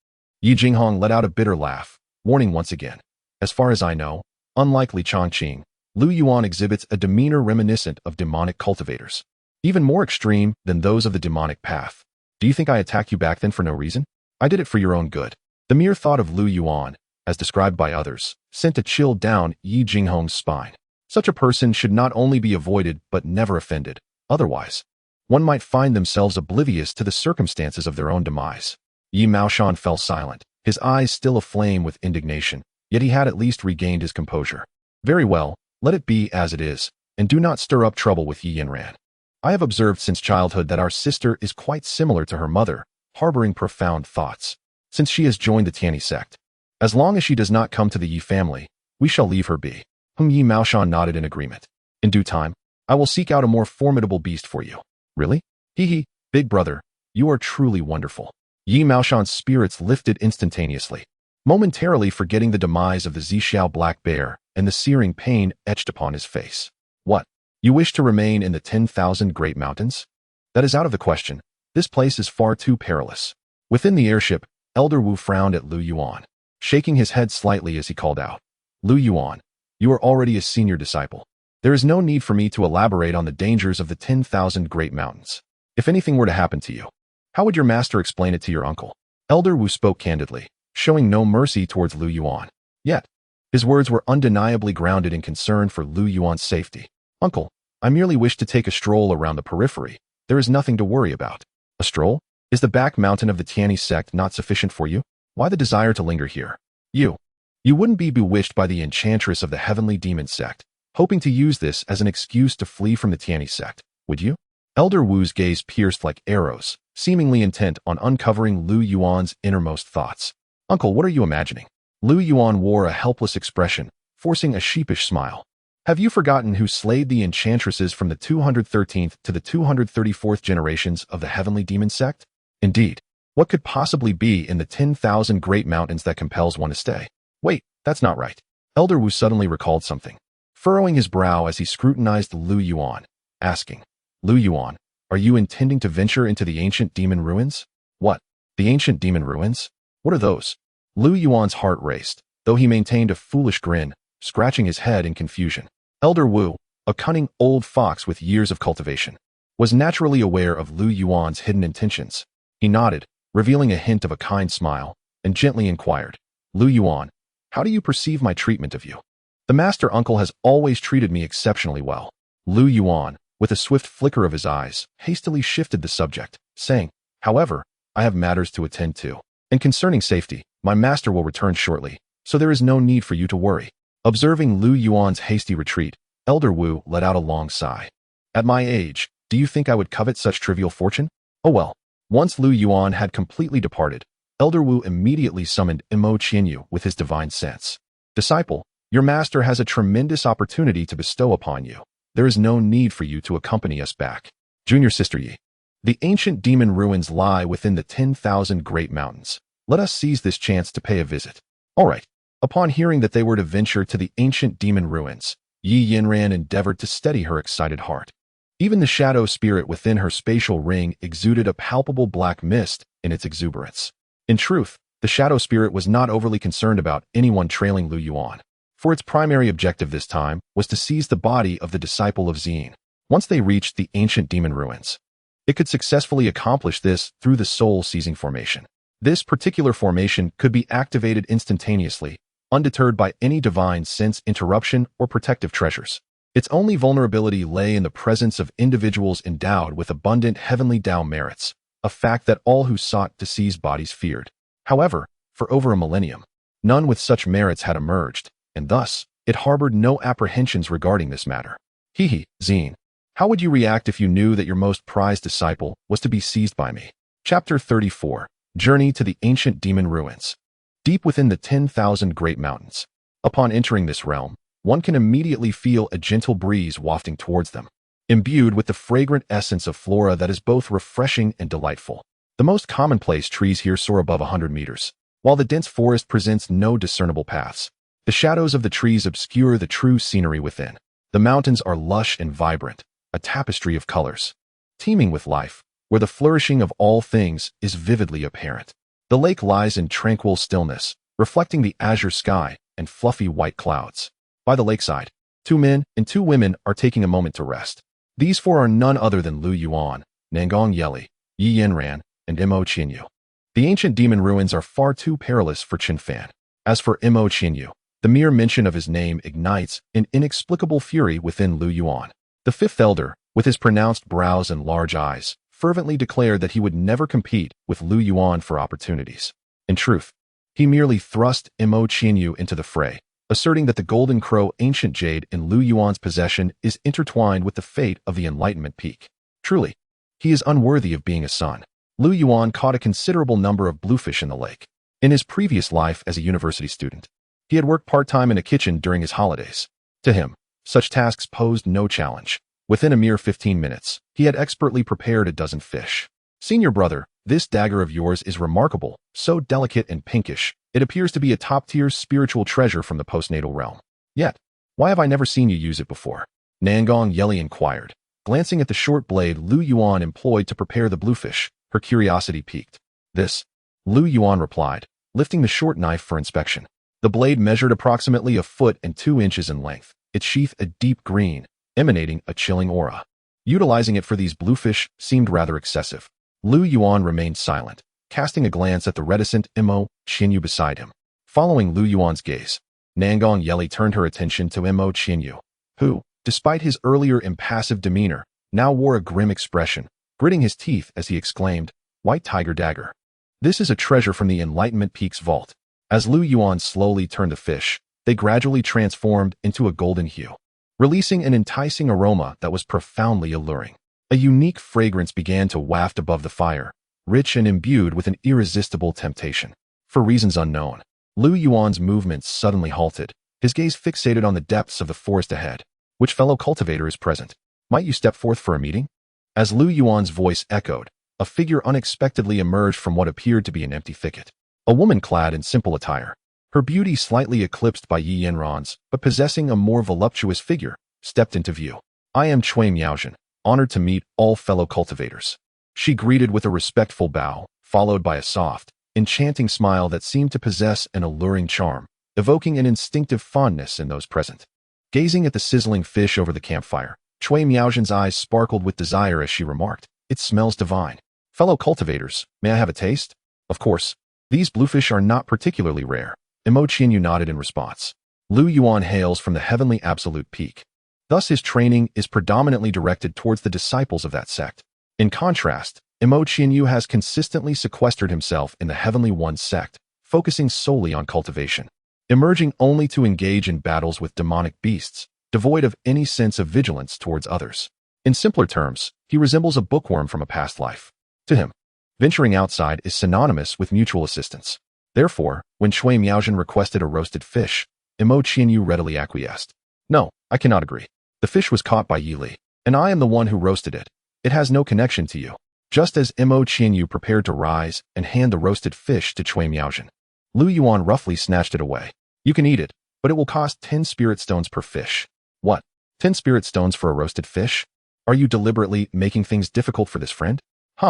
Yi Jinghong let out a bitter laugh, warning once again. As far as I know, unlike Li Chongqing, Yuan exhibits a demeanor reminiscent of demonic cultivators, even more extreme than those of the demonic path. Do you think I attacked you back then for no reason? I did it for your own good. The mere thought of Yuan, as described by others, sent a chill down Yi Jinghong's spine. Such a person should not only be avoided but never offended. Otherwise, one might find themselves oblivious to the circumstances of their own demise. Yi Maoshan fell silent, his eyes still aflame with indignation, yet he had at least regained his composure. Very well, let it be as it is, and do not stir up trouble with Yi Yanran. I have observed since childhood that our sister is quite similar to her mother, harboring profound thoughts. Since she has joined the Tianyi Sect, as long as she does not come to the Yi family, we shall leave her be. Yi Maoshan nodded in agreement. In due time, I will seek out a more formidable beast for you. Really? Hee, big brother, you are truly wonderful. Yi Maoshan's spirits lifted instantaneously, momentarily forgetting the demise of the Zhixiao Black Bear and the searing pain etched upon his face. What? You wish to remain in the 10,000 Great Mountains? That is out of the question. This place is far too perilous. Within the airship, Elder Wu frowned at Yuan, shaking his head slightly as he called out. Yuan, you are already a senior disciple. There is no need for me to elaborate on the dangers of the 10,000 Great Mountains. If anything were to happen to you, how would your master explain it to your uncle? Elder Wu spoke candidly, showing no mercy towards Yuan. Yet, his words were undeniably grounded in concern for Yuan's safety. Uncle, I merely wish to take a stroll around the periphery. There is nothing to worry about. A stroll? Is the back mountain of the Tianyi Sect not sufficient for you? Why the desire to linger here? You wouldn't be bewitched by the enchantress of the heavenly demon sect, hoping to use this as an excuse to flee from the Tianyi Sect, would you? Elder Wu's gaze pierced like arrows, seemingly intent on uncovering Yuan's innermost thoughts. Uncle, what are you imagining? Yuan wore a helpless expression, forcing a sheepish smile. Have you forgotten who slayed the enchantresses from the 213th to the 234th generations of the heavenly demon sect? Indeed, what could possibly be in the 10,000 Great Mountains that compels one to stay? Wait, that's not right. Elder Wu suddenly recalled something, furrowing his brow as he scrutinized Yuan, asking, Yuan, Are you intending to venture into the ancient demon ruins? What? The ancient demon ruins? What are those? Lu Yuan's heart raced, though he maintained a foolish grin, scratching his head in confusion. Elder Wu, a cunning old fox with years of cultivation, was naturally aware of Lu Yuan's hidden intentions. He nodded, revealing a hint of a kind smile, and gently inquired, Lu Yuan, how do you perceive my treatment of you? The master uncle has always treated me exceptionally well. Lu Yuan, with a swift flicker of his eyes, hastily shifted the subject, saying, however, I have matters to attend to. And concerning safety, my master will return shortly, so there is no need for you to worry. Observing Lu Yuan's hasty retreat, Elder Wu let out a long sigh. At my age, do you think I would covet such trivial fortune? Oh well. Once Lu Yuan had completely departed, Elder Wu immediately summoned Imo Qianyu with his divine sense. Disciple, your master has a tremendous opportunity to bestow upon you. There is no need for you to accompany us back. Junior Sister Yi. The ancient demon ruins lie within the 10,000 great mountains. Let us seize this chance to pay a visit. All right. Upon hearing that they were to venture to the ancient demon ruins, Yi Yinran endeavored to steady her excited heart. Even the shadow spirit within her spatial ring exuded a palpable black mist in its exuberance. In truth, the shadow spirit was not overly concerned about anyone trailing Lu Yuan, for its primary objective this time was to seize the body of the disciple of Xin. Once they reached the ancient demon ruins, it could successfully accomplish this through the soul-seizing formation. This particular formation could be activated instantaneously, undeterred by any divine sense interruption or protective treasures. Its only vulnerability lay in the presence of individuals endowed with abundant heavenly Tao merits, a fact that all who sought to seize bodies feared. However, for over a millennium, none with such merits had emerged, and thus, it harbored no apprehensions regarding this matter. Xin, how would you react if you knew that your most prized disciple was to be seized by me? Chapter 34, Journey to the Ancient Demon Ruins. Deep within the 10,000 great mountains, upon entering this realm, one can immediately feel a gentle breeze wafting towards them, imbued with the fragrant essence of flora that is both refreshing and delightful. The most commonplace trees here soar above 100 meters, while the dense forest presents no discernible paths. The shadows of the trees obscure the true scenery within. The mountains are lush and vibrant, a tapestry of colors, teeming with life, where the flourishing of all things is vividly apparent. The lake lies in tranquil stillness, reflecting the azure sky and fluffy white clouds. By the lakeside, 2 men and 2 women are taking a moment to rest. These 4 are none other than Lu Yuan, Nangong Yeli, Yi Yinran, and Imo Qianyu. The ancient demon ruins are far too perilous for Qin Fan. As for Imo Qianyu, the mere mention of his name ignites an inexplicable fury within Lu Yuan. The 5th elder, with his pronounced brows and large eyes, fervently declared that he would never compete with Lu Yuan for opportunities. In truth, he merely thrust Imo Qianyu into the fray, asserting that the Golden Crow ancient jade in Lu Yuan's possession is intertwined with the fate of the Enlightenment Peak. Truly, he is unworthy of being a son. Lu Yuan caught a considerable number of bluefish in the lake. In his previous life as a university student, he had worked part-time in a kitchen during his holidays. To him, such tasks posed no challenge. Within a mere 15 minutes, he had expertly prepared a dozen fish. Senior brother, this dagger of yours is remarkable, so delicate and pinkish. It appears to be a top-tier spiritual treasure from the postnatal realm. Yet, why have I never seen you use it before? Nangong Yeli inquired, glancing at the short blade Lu Yuan employed to prepare the bluefish. Her curiosity piqued. This, Lu Yuan replied, lifting the short knife for inspection. The blade measured approximately 1 foot and 2 inches in length, its sheath a deep green, emanating a chilling aura. Utilizing it for these bluefish seemed rather excessive. Lu Yuan remained silent, casting a glance at the reticent Imo Qianyu beside him. Following Lu Yuan's gaze, Nangong Yeli turned her attention to Imo Qianyu, who, despite his earlier impassive demeanor, now wore a grim expression, gritting his teeth as he exclaimed, "White tiger dagger. This is a treasure from the Enlightenment Peak's vault." As Lu Yuan slowly turned the fish, they gradually transformed into a golden hue, releasing an enticing aroma that was profoundly alluring. A unique fragrance began to waft above the fire, rich and imbued with an irresistible temptation. For reasons unknown, Lu Yuan's movements suddenly halted, his gaze fixated on the depths of the forest ahead. Which fellow cultivator is present? Might you step forth for a meeting? As Lu Yuan's voice echoed, a figure unexpectedly emerged from what appeared to be an empty thicket. A woman clad in simple attire, her beauty slightly eclipsed by Yi Yanran's, but possessing a more voluptuous figure, stepped into view. "I am Cui Miaozhen, honored to meet all fellow cultivators. She greeted with a respectful bow, followed by a soft, enchanting smile that seemed to possess an alluring charm, evoking an instinctive fondness in those present. Gazing at the sizzling fish over the campfire, Cui Miaozhen's eyes sparkled with desire as she remarked, "It smells divine. Fellow cultivators, may I have a taste?" "Of course. These bluefish are not particularly rare." Imo Qianyu nodded in response. Lu Yuan hails from the heavenly absolute peak. Thus his training is predominantly directed towards the disciples of that sect. In contrast, Imo Qianyu has consistently sequestered himself in the Heavenly One sect, focusing solely on cultivation, emerging only to engage in battles with demonic beasts, devoid of any sense of vigilance towards others. In simpler terms, he resembles a bookworm from a past life. To him, venturing outside is synonymous with mutual assistance. Therefore, when Cui Miaozhen requested a roasted fish, Imo Qianyu readily acquiesced. "No, I cannot agree. The fish was caught by Yi Li, and I am the one who roasted it. It has no connection to you." Just as Imo Qianyu prepared to rise and hand the roasted fish to Cui Miaozhen, Lu Yuan roughly snatched it away. "You can eat it, but it will cost 10 spirit stones per fish." "What? 10 spirit stones for a roasted fish? Are you deliberately making things difficult for this friend?"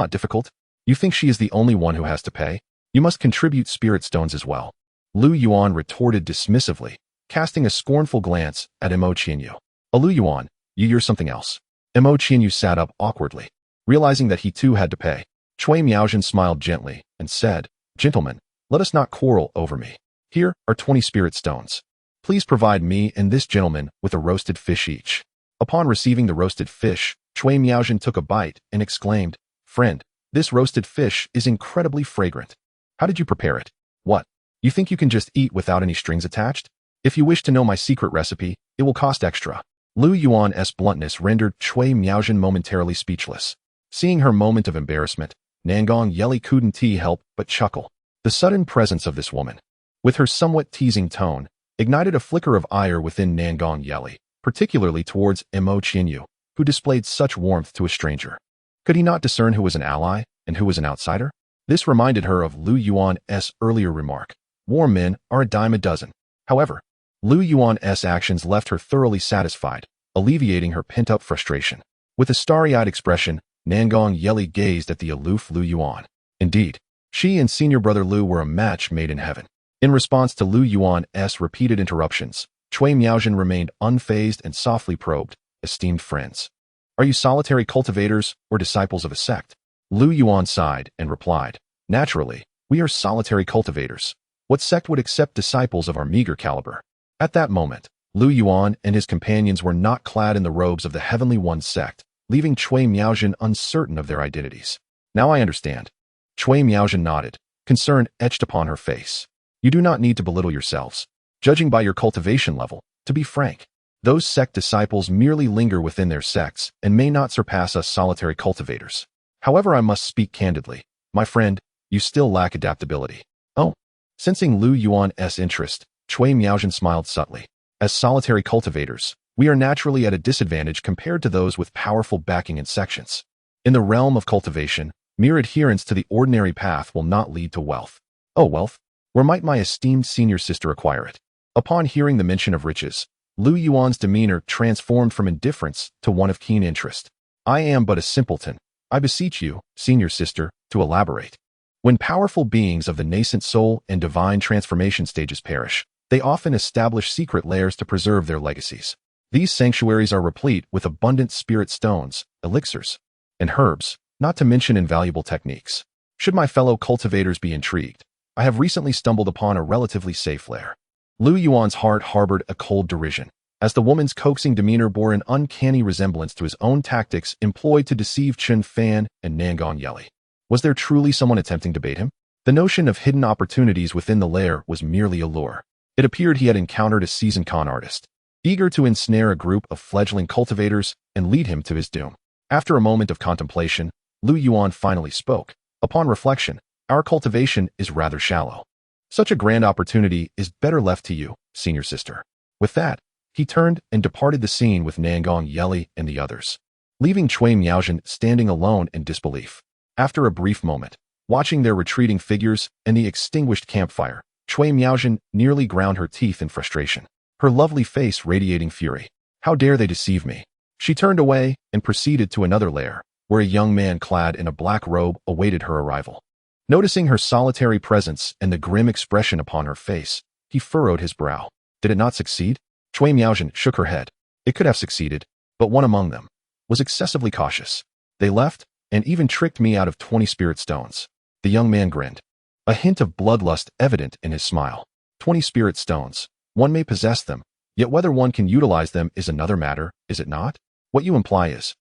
Difficult? You think she is the only one who has to pay? You must contribute spirit stones as well." Lu Yuan retorted dismissively, casting a scornful glance at Imo Qianyu. Lu Yuan, you hear something else." Imo Qianyu sat up awkwardly, realizing that he too had to pay. Cui Miaozhen smiled gently and said, "Gentlemen, let us not quarrel over me. Here are 20 spirit stones. Please provide me and this gentleman with a roasted fish each." Upon receiving the roasted fish, Cui Miaozhen took a bite and exclaimed, "Friend, this roasted fish is incredibly fragrant. How did you prepare it? What? You think you can just eat without any strings attached? If you wish to know my secret recipe, it will cost extra." Lu Yuan's bluntness rendered Cui Miaozhen momentarily speechless. Seeing her moment of embarrassment, Nangong Yeli couldn't help but chuckle. The sudden presence of this woman, with her somewhat teasing tone, ignited a flicker of ire within Nangong Yeli, particularly towards Imo Qianyu, who displayed such warmth to a stranger. Could he not discern who was an ally and who was an outsider? This reminded her of Lu Yuan's earlier remark, "Warm men are a dime a dozen." However, Lu Yuan's actions left her thoroughly satisfied, alleviating her pent-up frustration. With a starry-eyed expression, Nangong Yeli gazed at the aloof Lu Yuan. Indeed, she and senior brother Lu were a match made in heaven. In response to Lu Yuan's repeated interruptions, Cui Miaozhen remained unfazed and softly probed, "Esteemed friends, are you solitary cultivators or disciples of a sect?" Lu Yuan sighed and replied, "Naturally, we are solitary cultivators. What sect would accept disciples of our meager caliber?" At that moment, Lu Yuan and his companions were not clad in the robes of the Heavenly One sect, leaving Cui Miaozhen uncertain of their identities. "Now I understand." Cui Miaozhen nodded, concern etched upon her face. "You do not need to belittle yourselves. Judging by your cultivation level, to be frank, those sect disciples merely linger within their sects and may not surpass us solitary cultivators. However, I must speak candidly. My friend, you still lack adaptability." "Oh." Sensing Lu Yuan's interest, Cui Miaozhen smiled subtly. "As solitary cultivators, we are naturally at a disadvantage compared to those with powerful backing and sections. In the realm of cultivation, mere adherence to the ordinary path will not lead to wealth." "Oh, wealth? Where might my esteemed senior sister acquire it?" Upon hearing the mention of riches, Lu Yuan's demeanor transformed from indifference to one of keen interest. "I am but a simpleton. I beseech you, senior sister, to elaborate." When powerful beings of the nascent soul and divine transformation stages perish, they often establish secret lairs to preserve their legacies. These sanctuaries are replete with abundant spirit stones, elixirs, and herbs, not to mention invaluable techniques. Should my fellow cultivators be intrigued, I have recently stumbled upon a relatively safe lair. Lu Yuan's heart harbored a cold derision, as the woman's coaxing demeanor bore an uncanny resemblance to his own tactics employed to deceive Chen Fan and Nangong Yeli. Was there truly someone attempting to bait him? The notion of hidden opportunities within the lair was merely a lure. It appeared he had encountered a seasoned con artist, eager to ensnare a group of fledgling cultivators and lead him to his doom. After a moment of contemplation, Lu Yuan finally spoke. "Upon reflection, our cultivation is rather shallow. Such a grand opportunity is better left to you, senior sister." With that, he turned and departed the scene with Nangong Yeli and the others, leaving Cui Miaozhen standing alone in disbelief. After a brief moment, watching their retreating figures and the extinguished campfire, Cui Miaozhen nearly ground her teeth in frustration, her lovely face radiating fury. "How dare they deceive me? She turned away and proceeded to another lair, where a young man clad in a black robe awaited her arrival. Noticing her solitary presence and the grim expression upon her face, he furrowed his brow. Did it not succeed? Cui Miaozhen shook her head. It could have succeeded, but one among them was excessively cautious. They left, and even tricked me out of 20 spirit stones. The young man grinned, a hint of bloodlust evident in his smile. 20 spirit stones. One may possess them, yet whether one can utilize them is another matter, is it not? What you imply is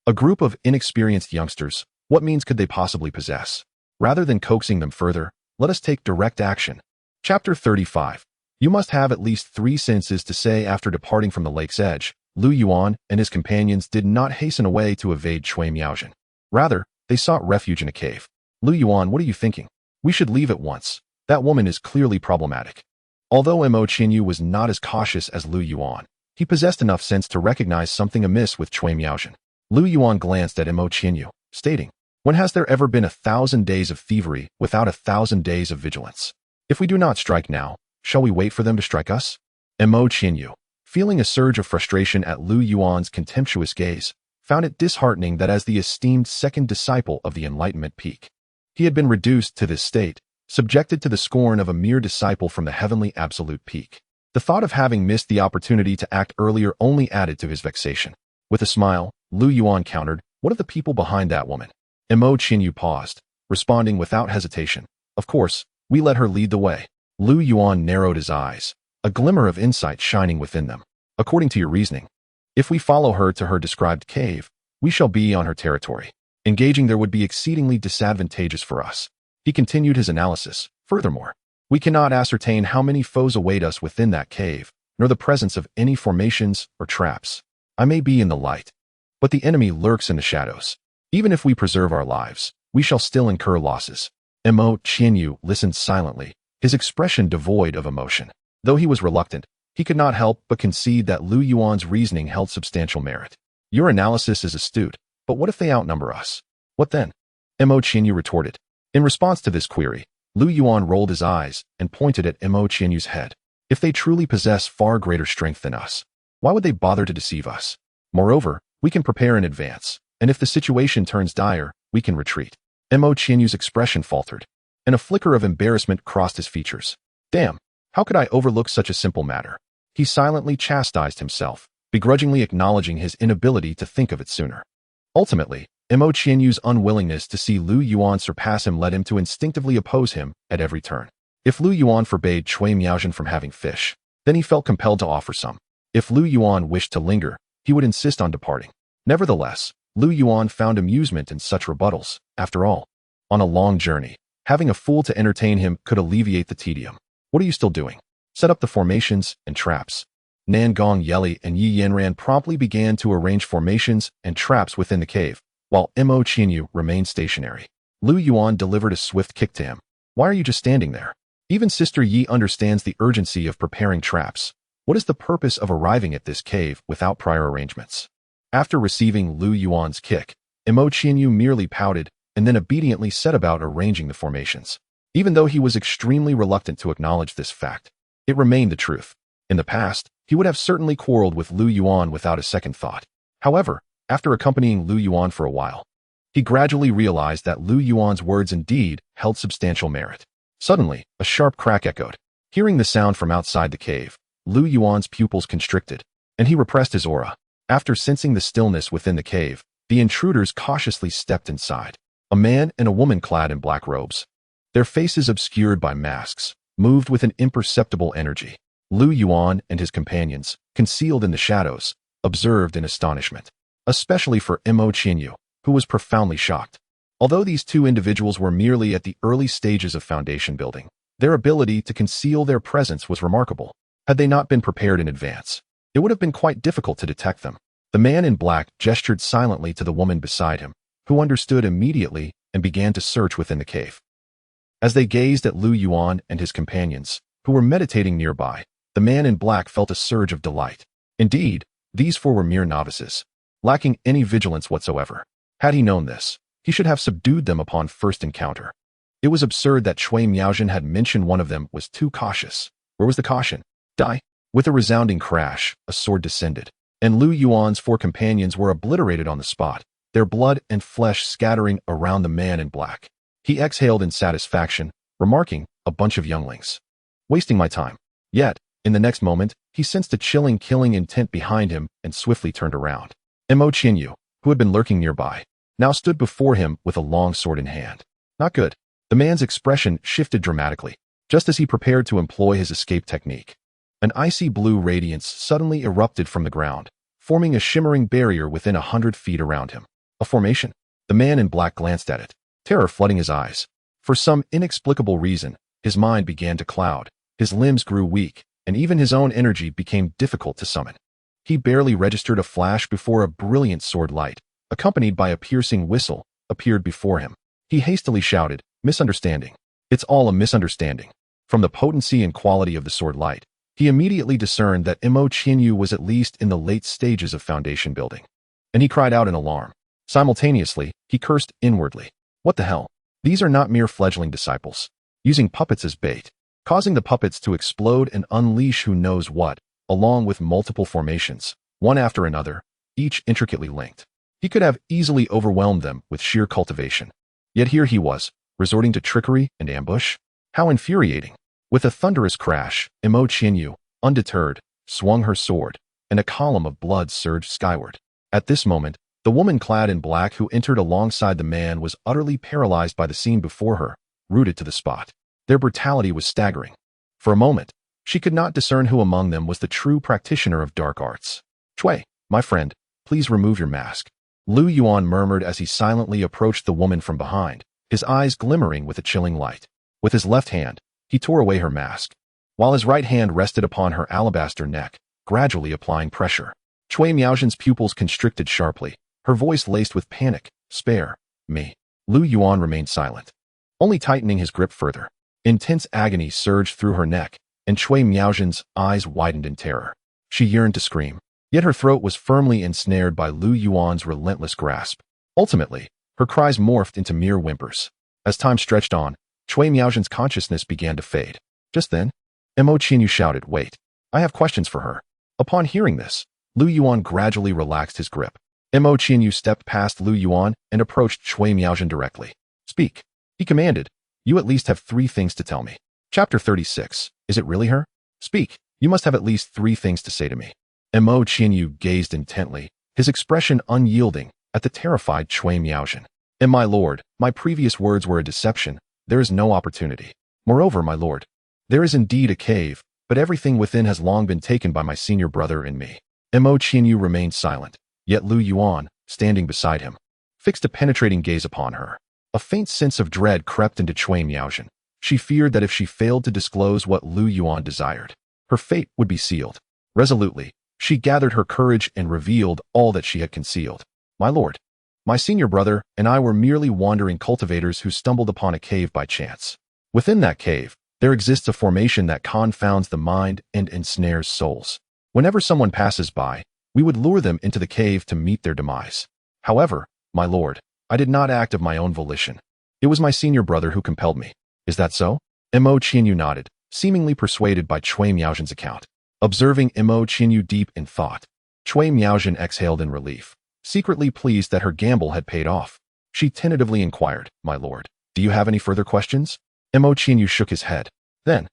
a group of inexperienced youngsters. What means could they possibly possess? Rather than coaxing them further, let us take direct action. Chapter 35. You must have at least 3 sentences to say. After departing from the lake's edge, Lu Yuan and his companions did not hasten away to evade Cui Miaozhen. Rather, they sought refuge in a cave. Lu Yuan, what are you thinking? We should leave at once. That woman is clearly problematic. Although Mo Qinyu was not as cautious as Lu Yuan, he possessed enough sense to recognize something amiss with Cui Miaozhen. Lu Yuan glanced at Mo Qinyu, stating, when has there ever been 1,000 days of thievery without 1,000 days of vigilance? If we do not strike now, shall we wait for them to strike us? Mo Qinyu, feeling a surge of frustration at Lu Yuan's contemptuous gaze, found it disheartening that as the esteemed second disciple of the Enlightenment Peak, he had been reduced to this state, subjected to the scorn of a mere disciple from the heavenly absolute peak. The thought of having missed the opportunity to act earlier only added to his vexation. With a smile, Lu Yuan countered, what of the people behind that woman? Mo Qinyu paused, responding without hesitation, of course, we let her lead the way. Lu Yuan narrowed his eyes, a glimmer of insight shining within them. According to your reasoning, if we follow her to her described cave, we shall be on her territory. Engaging there would be exceedingly disadvantageous for us. He continued his analysis. Furthermore, we cannot ascertain how many foes await us within that cave, nor the presence of any formations or traps. I may be in the light, but the enemy lurks in the shadows. Even if we preserve our lives, we shall still incur losses. Mo Qinyu listened silently, his expression devoid of emotion. Though he was reluctant, he could not help but concede that Lu Yuan's reasoning held substantial merit. Your analysis is astute, but what if they outnumber us? What then? Mo Qinyu retorted. In response to this query, Lu Yuan rolled his eyes and pointed at Mo Qinyu's head. If they truly possess far greater strength than us, why would they bother to deceive us? Moreover, we can prepare in advance, and if the situation turns dire, we can retreat. Mo Qinyu's expression faltered, and a flicker of embarrassment crossed his features. Damn, how could I overlook such a simple matter? He silently chastised himself, begrudgingly acknowledging his inability to think of it sooner. Ultimately, Mo Qinyu's unwillingness to see Lu Yuan surpass him led him to instinctively oppose him at every turn. If Lu Yuan forbade Cui Miaozhen from having fish, then he felt compelled to offer some. If Lu Yuan wished to linger, he would insist on departing. Nevertheless, Lu Yuan found amusement in such rebuttals. After all, on a long journey, having a fool to entertain him could alleviate the tedium. What are you still doing? Set up the formations and traps. Nan Gong Yeli and Yi Yanran promptly began to arrange formations and traps within the cave, while Mo Qinyu remained stationary. Lu Yuan delivered a swift kick to him. Why are you just standing there? Even Sister Yi understands the urgency of preparing traps. What is the purpose of arriving at this cave without prior arrangements? After receiving Lu Yuan's kick, Mo Qinyu merely pouted and then obediently set about arranging the formations. Even though he was extremely reluctant to acknowledge this fact, it remained the truth. In the past, he would have certainly quarreled with Lu Yuan without a second thought. However, after accompanying Lu Yuan for a while, he gradually realized that Lu Yuan's words indeed held substantial merit. Suddenly, a sharp crack echoed. Hearing the sound from outside the cave, Lu Yuan's pupils constricted, and he repressed his aura. After sensing the stillness within the cave, the intruders cautiously stepped inside. A man and a woman clad in black robes, their faces obscured by masks, moved with an imperceptible energy. Lu Yuan and his companions, concealed in the shadows, observed in astonishment, especially for Mo Qinyu, who was profoundly shocked. Although these two individuals were merely at the early stages of foundation building, their ability to conceal their presence was remarkable. Had they not been prepared in advance, it would have been quite difficult to detect them. The man in black gestured silently to the woman beside him, who understood immediately and began to search within the cave. As they gazed at Lu Yuan and his companions, who were meditating nearby, the man in black felt a surge of delight. Indeed, these four were mere novices, lacking any vigilance whatsoever. Had he known this, he should have subdued them upon first encounter. It was absurd that Cui Miaozhen had mentioned one of them was too cautious. Where was the caution? Die! With a resounding crash, a sword descended. and Lu Yuan's 4 companions were obliterated on the spot, their blood and flesh scattering around the man in black. He exhaled in satisfaction, remarking, "A bunch of younglings. Wasting my time." Yet, in the next moment, he sensed a chilling killing intent behind him and swiftly turned around. Mo Qinyu, who had been lurking nearby, now stood before him with a long sword in hand. Not good. The man's expression shifted dramatically, just as he prepared to employ his escape technique. An icy blue radiance suddenly erupted from the ground, forming a shimmering barrier within 100 feet around him. A formation. The man in black glanced at it, terror flooding his eyes. For some inexplicable reason, his mind began to cloud, his limbs grew weak, and even his own energy became difficult to summon. He barely registered a flash before a brilliant sword light, accompanied by a piercing whistle, appeared before him. He hastily shouted, "Misunderstanding. It's all a misunderstanding." From the potency and quality of the sword light, he immediately discerned that Mo Qinyu was at least in the late stages of foundation building. And he cried out in alarm. Simultaneously, he cursed inwardly. What the hell? These are not mere fledgling disciples. Using puppets as bait, causing the puppets to explode and unleash who knows what, along with multiple formations, one after another, each intricately linked. He could have easily overwhelmed them with sheer cultivation. Yet here he was, resorting to trickery and ambush? How infuriating. With a thunderous crash, Mo Qinyu, undeterred, swung her sword, and a column of blood surged skyward. At this moment, the woman clad in black who entered alongside the man was utterly paralyzed by the scene before her, rooted to the spot. Their brutality was staggering. For a moment, she could not discern who among them was the true practitioner of dark arts. "Chui, my friend, please remove your mask," Lu Yuan murmured as he silently approached the woman from behind, his eyes glimmering with a chilling light. With his left hand, he tore away her mask, while his right hand rested upon her alabaster neck, gradually applying pressure. Chui Miaozhen's pupils constricted sharply, her voice laced with panic. "Spare me." Lu Yuan remained silent, only tightening his grip further. Intense agony surged through her neck, and Chui Miaozhen's eyes widened in terror. She yearned to scream, yet her throat was firmly ensnared by Lu Yuan's relentless grasp. Ultimately, her cries morphed into mere whimpers. As time stretched on, Chui Miaozhen's consciousness began to fade. Just then, Mo Qinyu shouted, "Wait, I have questions for her." Upon hearing this, Lu Yuan gradually relaxed his grip. Mo Qinyu stepped past Lu Yuan and approached Chui Miaozhen directly. "Speak," he commanded. "You at least have 3 things to tell me." Chapter 36. Is it really her? "Speak, you must have at least 3 things to say to me." Mo Qinyu gazed intently, his expression unyielding, at the terrified Chui Miaozhen. "And my lord, my previous words were a deception. There is no opportunity. Moreover, my lord, there is indeed a cave, but everything within has long been taken by my senior brother and me." Mo Qinyu remained silent, yet Lu Yuan, standing beside him, fixed a penetrating gaze upon her. A faint sense of dread crept into Chui Miaozhen. She feared that if she failed to disclose what Lu Yuan desired, her fate would be sealed. Resolutely, she gathered her courage and revealed all that she had concealed. "My lord, my senior brother and I were merely wandering cultivators who stumbled upon a cave by chance. Within that cave, there exists a formation that confounds the mind and ensnares souls. Whenever someone passes by, we would lure them into the cave to meet their demise. However, my lord, I did not act of my own volition. It was my senior brother who compelled me. Is that so?" Mo Qinyu nodded, seemingly persuaded by Chui Miaozhen's account. Observing Mo Qinyu deep in thought, Chui Miaozhen exhaled in relief, secretly pleased that her gamble had paid off. She tentatively inquired, "My lord, do you have any further questions?" Mo Qinyu shook his head. Then,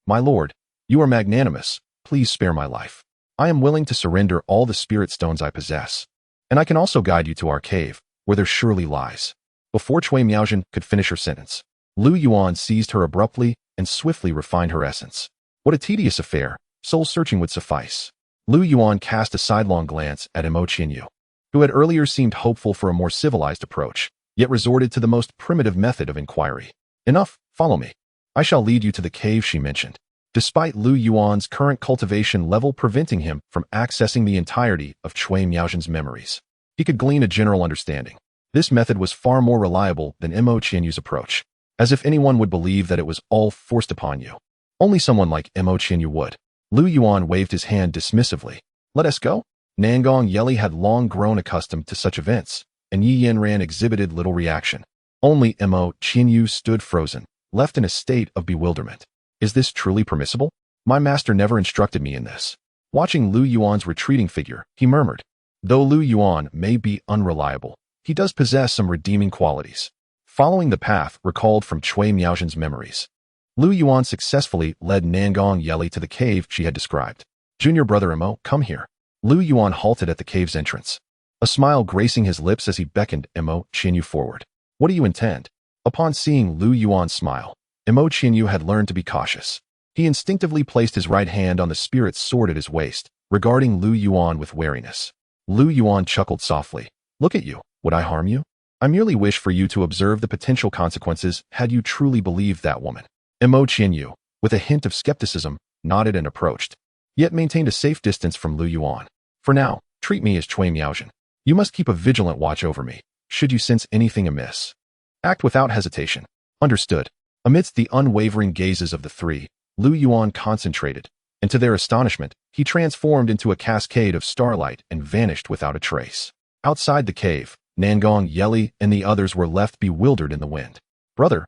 "My lord, you are magnanimous. Please spare my life. I am willing to surrender all the spirit stones I possess, and I can also guide you to our cave, where there surely lies." Before Chui Miaozhen could finish her sentence, Lu Yuan seized her abruptly and swiftly refined her essence. What a tedious affair, soul-searching would suffice. Lu Yuan cast a sidelong glance at Mo Qinyu, who had earlier seemed hopeful for a more civilized approach, yet resorted to the most primitive method of inquiry. "Enough, follow me. I shall lead you to the cave she mentioned." Despite Lu Yuan's current cultivation level preventing him from accessing the entirety of Chui Miaozhen's memories, he could glean a general understanding. This method was far more reliable than Mo Qinyu's approach. As if anyone would believe that it was all forced upon you. Only someone like Mo Qinyu would. Lu Yuan waved his hand dismissively. "Let us go?" Nangong Yeli had long grown accustomed to such events, and Yi Yanran exhibited little reaction. Only Mo Qinyu stood frozen, left in a state of bewilderment. Is this truly permissible? My master never instructed me in this. Watching Lu Yuan's retreating figure, he murmured, "Though Lu Yuan may be unreliable, he does possess some redeeming qualities." Following the path recalled from Cui Miaozhen's memories, Lu Yuan successfully led Nangong Yeli to the cave she had described. "Junior brother Imo, come here." Lu Yuan halted at the cave's entrance, a smile gracing his lips as he beckoned Imo Qianyu forward. "What do you intend?" Upon seeing Lu Yuan's smile, Imo Qianyu had learned to be cautious. He instinctively placed his right hand on the spirit's sword at his waist, regarding Lu Yuan with wariness. Lu Yuan chuckled softly. "Look at you. Would I harm you? I merely wish for you to observe the potential consequences had you truly believed that woman." Imo Qianyu, with a hint of skepticism, nodded and approached, yet maintained a safe distance from Lu Yuan. "For now, treat me as Cui Miaozhen. You must keep a vigilant watch over me, should you sense anything amiss. Act without hesitation." "Understood." Amidst the unwavering gazes of the three, Lu Yuan concentrated, and to their astonishment, he transformed into a cascade of starlight and vanished without a trace. Outside the cave, Nangong Yeli and the others were left bewildered in the wind. Brother,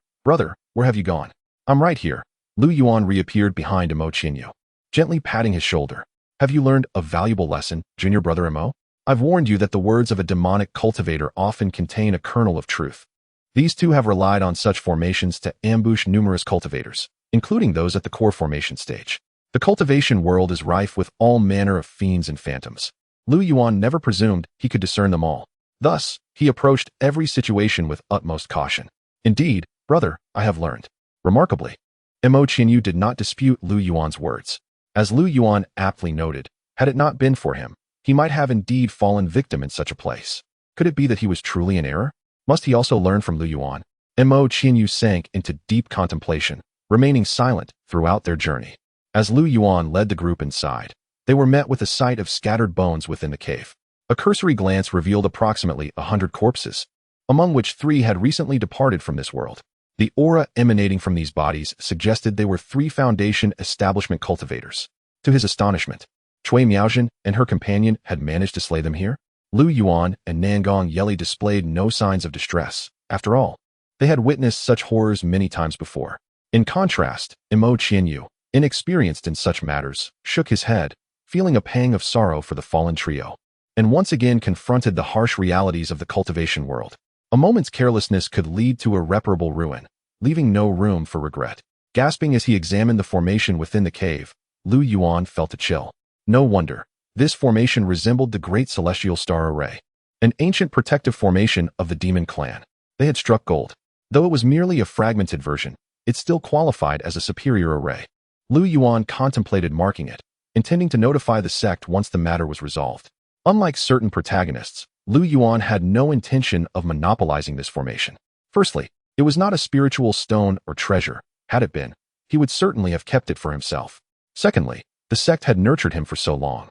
where have you gone?" "I'm right here." Lu Yuan reappeared behind Imo Qianyu, gently patting his shoulder. "Have you learned a valuable lesson, junior brother Imo? I've warned you that the words of a demonic cultivator often contain a kernel of truth. These two have relied on such formations to ambush numerous cultivators, including those at the core formation stage. The cultivation world is rife with all manner of fiends and phantoms. Lu Yuan never presumed he could discern them all. Thus, he approached every situation with utmost caution. "Indeed, brother, I have learned." Remarkably, Imo Qianyu did not dispute Lu Yuan's words. As Lu Yuan aptly noted, had it not been for him, he might have indeed fallen victim in such a place. Could it be that he was truly in error? Must he also learn from Lu Yuan? Imo Qianyu sank into deep contemplation, remaining silent throughout their journey. As Lu Yuan led the group inside, they were met with a sight of scattered bones within the cave. A cursory glance revealed approximately 100 corpses, among which 3 had recently departed from this world. The aura emanating from these bodies suggested they were 3 Foundation establishment cultivators. To his astonishment, Cui Miaozhen and her companion had managed to slay them here. Lu Yuan and Nangong Yeli displayed no signs of distress. After all, they had witnessed such horrors many times before. In contrast, Imo Qianyu, inexperienced in such matters, shook his head, feeling a pang of sorrow for the fallen trio, and once again confronted the harsh realities of the cultivation world. A moment's carelessness could lead to irreparable ruin, leaving no room for regret. Gasping as he examined the formation within the cave, Lu Yuan felt a chill. No wonder. This formation resembled the Great Celestial Star Array, an ancient protective formation of the demon clan. They had struck gold. Though it was merely a fragmented version, it still qualified as a superior array. Lu Yuan contemplated marking it, intending to notify the sect once the matter was resolved. Unlike certain protagonists, Lu Yuan had no intention of monopolizing this formation. Firstly, it was not a spiritual stone or treasure. Had it been, he would certainly have kept it for himself. Secondly, the sect had nurtured him for so long,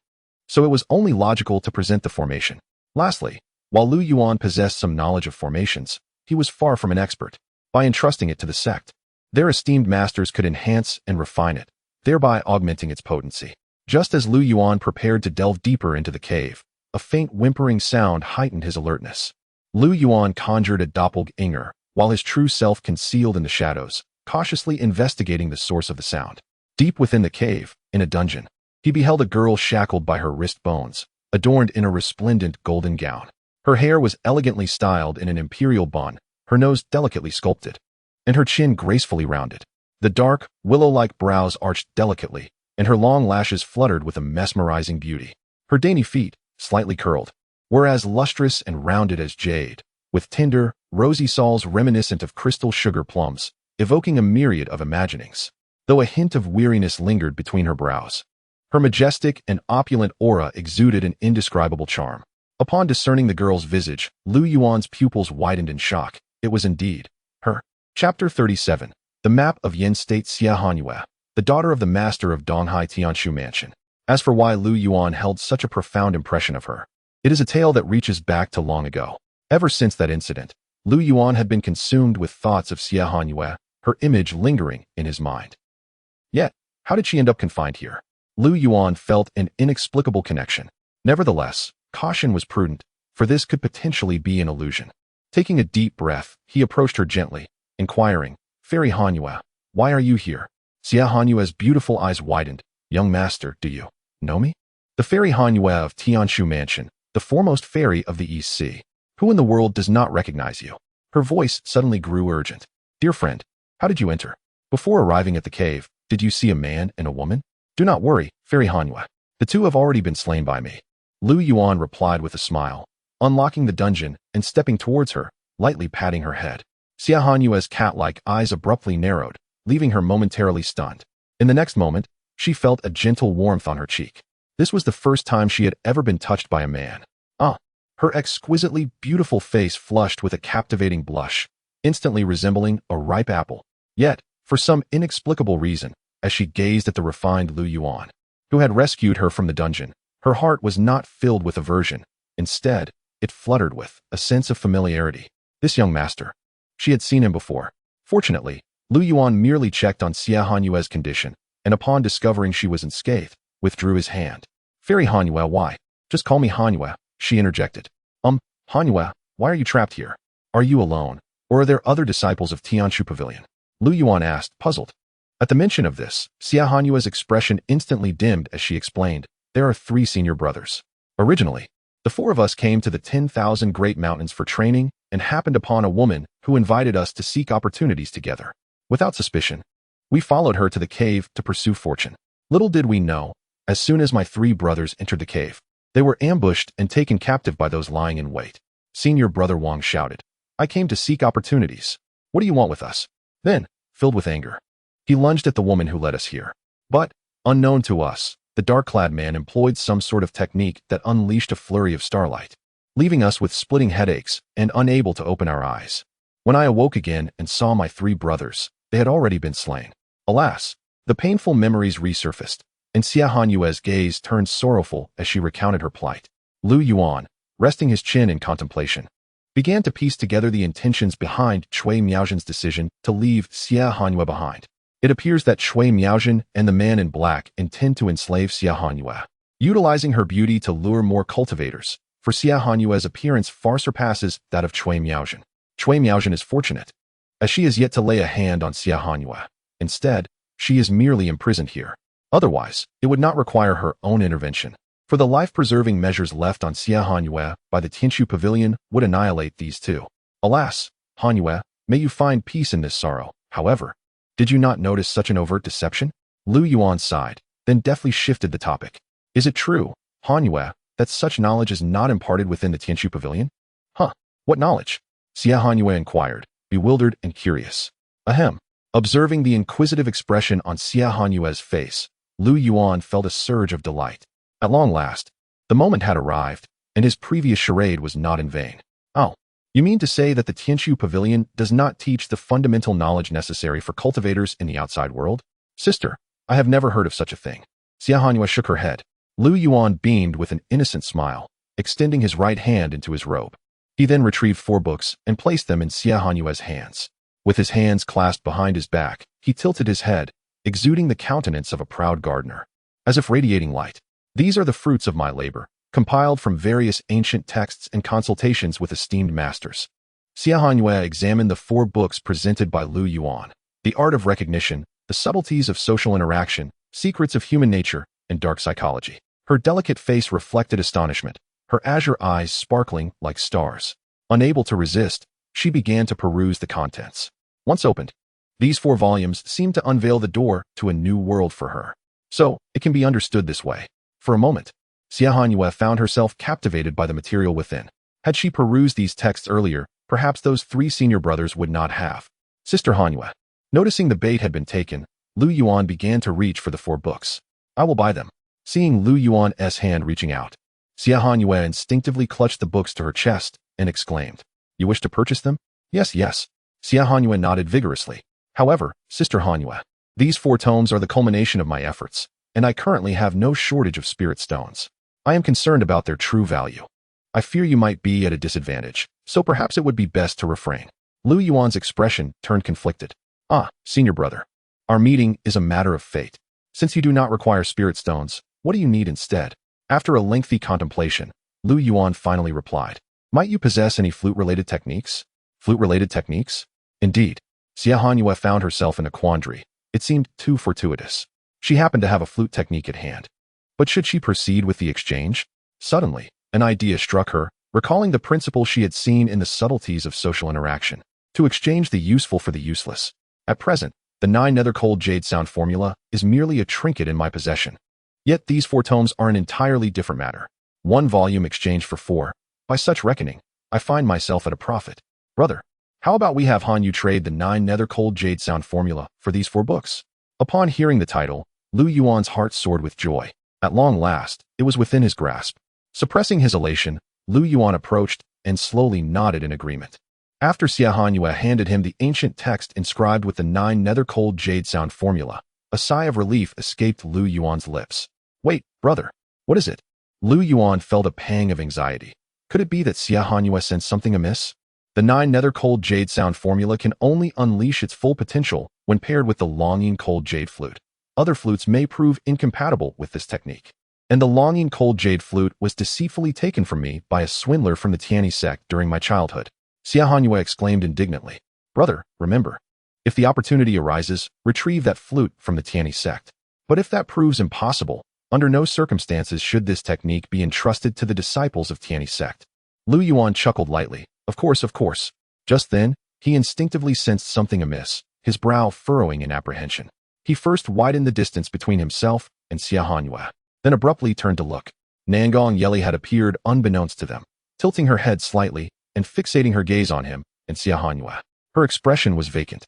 so it was only logical to present the formation. Lastly, while Lu Yuan possessed some knowledge of formations, he was far from an expert. By entrusting it to the sect, their esteemed masters could enhance and refine it, thereby augmenting its potency. Just as Lu Yuan prepared to delve deeper into the cave, a faint whimpering sound heightened his alertness. Lu Yuan conjured a doppelganger, while his true self concealed in the shadows, cautiously investigating the source of the sound. Deep within the cave, in a dungeon, he beheld a girl shackled by her wrist bones, adorned in a resplendent golden gown. Her hair was elegantly styled in an imperial bun, her nose delicately sculpted, and her chin gracefully rounded. The dark, willow-like brows arched delicately, and her long lashes fluttered with a mesmerizing beauty. Her dainty feet, slightly curled, were as lustrous and rounded as jade, with tender, rosy soles reminiscent of crystal sugar plums, evoking a myriad of imaginings. Though a hint of weariness lingered between her brows, her majestic and opulent aura exuded an indescribable charm. Upon discerning the girl's visage, Lu Yuan's pupils widened in shock. It was indeed her. Chapter 37. The Map of Yin State Xia Hanyue, the daughter of the master of Donghai Tianshu Mansion. As for why Lu Yuan held such a profound impression of her, it is a tale that reaches back to long ago. Ever since that incident, Lu Yuan had been consumed with thoughts of Xia Hanyue, her image lingering in his mind. Yet, how did she end up confined here? Lu Yuan felt an inexplicable connection. Nevertheless, caution was prudent, for this could potentially be an illusion. Taking a deep breath, he approached her gently, inquiring, "Fairy Hanyue, why are you here?" Xia Hanyue's beautiful eyes widened. "Young master, do you know me?" The fairy Hanyue of Tianshu Mansion, the foremost fairy of the East Sea. Who in the world does not recognize you? Her voice suddenly grew urgent. Dear friend, how did you enter? Before arriving at the cave, did you see a man and a woman? Do not worry, fairy Hanyue. The two have already been slain by me. Lu Yuan replied with a smile, unlocking the dungeon and stepping towards her, lightly patting her head. Xia Hanyue's cat-like eyes abruptly narrowed, leaving her momentarily stunned. In the next moment, she felt a gentle warmth on her cheek. This was the first time she had ever been touched by a man. Her exquisitely beautiful face flushed with a captivating blush, instantly resembling a ripe apple. Yet, for some inexplicable reason, as she gazed at the refined Lu Yuan, who had rescued her from the dungeon, her heart was not filled with aversion. Instead, it fluttered with a sense of familiarity. This young master. She had seen him before. Fortunately, Lu Yuan merely checked on Xia Hanyue's condition, and upon discovering she was unscathed, withdrew his hand. Fairy Hanyue, why? Just call me Hanyue, she interjected. Hanyue, why are you trapped here? Are you alone, or are there other disciples of Tianshu Pavilion? Lu Yuan asked, puzzled. At the mention of this, Xia Hanyue's expression instantly dimmed as she explained, there are 3 senior brothers. Originally, the 4 of us came to the 10,000 Great Mountains for training and happened upon a woman who invited us to seek opportunities together. Without suspicion, we followed her to the cave to pursue fortune. Little did we know, as soon as my 3 brothers entered the cave, they were ambushed and taken captive by those lying in wait. Senior brother Wang shouted, I came to seek opportunities. What do you want with us? Then, filled with anger, he lunged at the woman who led us here. But, unknown to us, the dark-clad man employed some sort of technique that unleashed a flurry of starlight, leaving us with splitting headaches and unable to open our eyes. When I awoke again and saw my 3 brothers, they had already been slain. Alas, the painful memories resurfaced, and Xia Hanyue's gaze turned sorrowful as she recounted her plight. Lu Yuan, resting his chin in contemplation, began to piece together the intentions behind Cui Miaozhen's decision to leave Xia Hanyue behind. It appears that Cui Miaozhen and the man in black intend to enslave Xia Hanyue, utilizing her beauty to lure more cultivators, for Xia Hanyue's appearance far surpasses that of Cui Miaozhen. Cui Miaozhen is fortunate, as she has yet to lay a hand on Xia Hanyue. Instead, she is merely imprisoned here. Otherwise, it would not require her own intervention, for the life-preserving measures left on Xia Hanyue by the Tianshu Pavilion would annihilate these 2. Alas, Hanyue, may you find peace in this sorrow. However, did you not notice such an overt deception? Lu Yuan sighed, then deftly shifted the topic. Is it true, Hanyue, that such knowledge is not imparted within the Tianshu Pavilion? What knowledge? Xia Hanyue inquired, bewildered and curious. Ahem. Observing the inquisitive expression on Xia Hanyue's face, Lu Yuan felt a surge of delight. At long last, the moment had arrived, and his previous charade was not in vain. Oh, you mean to say that the Tianshu Pavilion does not teach the fundamental knowledge necessary for cultivators in the outside world? Sister, I have never heard of such a thing. Xia Hanyue shook her head. Lu Yuan beamed with an innocent smile, extending his right hand into his robe. He then retrieved 4 books and placed them in Xia Hanyue's hands. With his hands clasped behind his back, he tilted his head, exuding the countenance of a proud gardener, as if radiating light. These are the fruits of my labor, compiled from various ancient texts and consultations with esteemed masters. Xia Hanyue examined the 4 books presented by Lu Yuan: The Art of Recognition, The Subtleties of Social Interaction, Secrets of Human Nature, and Dark Psychology. Her delicate face reflected astonishment, her azure eyes sparkling like stars. Unable to resist, she began to peruse the contents. Once opened, these 4 volumes seemed to unveil the door to a new world for her. So, it can be understood this way. For a moment, Xia Hanyue found herself captivated by the material within. Had she perused these texts earlier, perhaps those 3 senior brothers would not have. Sister Hanyue. Noticing the bait had been taken, Lu Yuan began to reach for the 4 books. I will buy them. Seeing Lu Yuan's hand reaching out, Xia Hanyue instinctively clutched the books to her chest and exclaimed, You wish to purchase them? Yes. Xia Hanyue nodded vigorously. However, Sister Hanyue, these 4 tomes are the culmination of my efforts, and I currently have no shortage of spirit stones. I am concerned about their true value. I fear you might be at a disadvantage, so perhaps it would be best to refrain. Lu Yuan's expression turned conflicted. Senior brother, our meeting is a matter of fate. Since you do not require spirit stones, what do you need instead? After a lengthy contemplation, Lu Yuan finally replied, Might you possess any flute-related techniques? Flute-related techniques? Indeed. Xia Hanyue found herself in a quandary. It seemed too fortuitous. She happened to have a flute technique at hand. But should she proceed with the exchange? Suddenly, an idea struck her, recalling the principle she had seen in the subtleties of social interaction. To exchange the useful for the useless. At present, the 9 nether cold jade sound formula is merely a trinket in my possession. Yet these 4 tomes are an entirely different matter. 1 volume exchanged for 4. By such reckoning, I find myself at a profit. Brother, how about we have Han Yu trade the 9 nether cold jade sound formula for these 4 books? Upon hearing the title, Lu Yuan's heart soared with joy. At long last, it was within his grasp. Suppressing his elation, Lu Yuan approached and slowly nodded in agreement. After Xia Hanyue handed him the ancient text inscribed with the 9 nether cold jade sound formula, a sigh of relief escaped Lu Yuan's lips. Wait, brother, what is it? Lu Yuan felt a pang of anxiety. Could it be that Xia Hanyue sensed something amiss? The 9 nether cold jade sound formula can only unleash its full potential when paired with the longing cold jade flute. Other flutes may prove incompatible with this technique. And the longing cold jade flute was deceitfully taken from me by a swindler from the Tianyi Sect during my childhood. Xia Hanyue exclaimed indignantly. Brother, remember, if the opportunity arises, retrieve that flute from the Tianyi Sect. But if that proves impossible, under no circumstances should this technique be entrusted to the disciples of Tianyi Sect. Lu Yuan chuckled lightly. Of course, of course. Just then, he instinctively sensed something amiss, his brow furrowing in apprehension. He first widened the distance between himself and Xia Hanyue, then abruptly turned to look. Nangong Yeli had appeared unbeknownst to them, tilting her head slightly and fixating her gaze on him and Xia Hanyue. Her expression was vacant,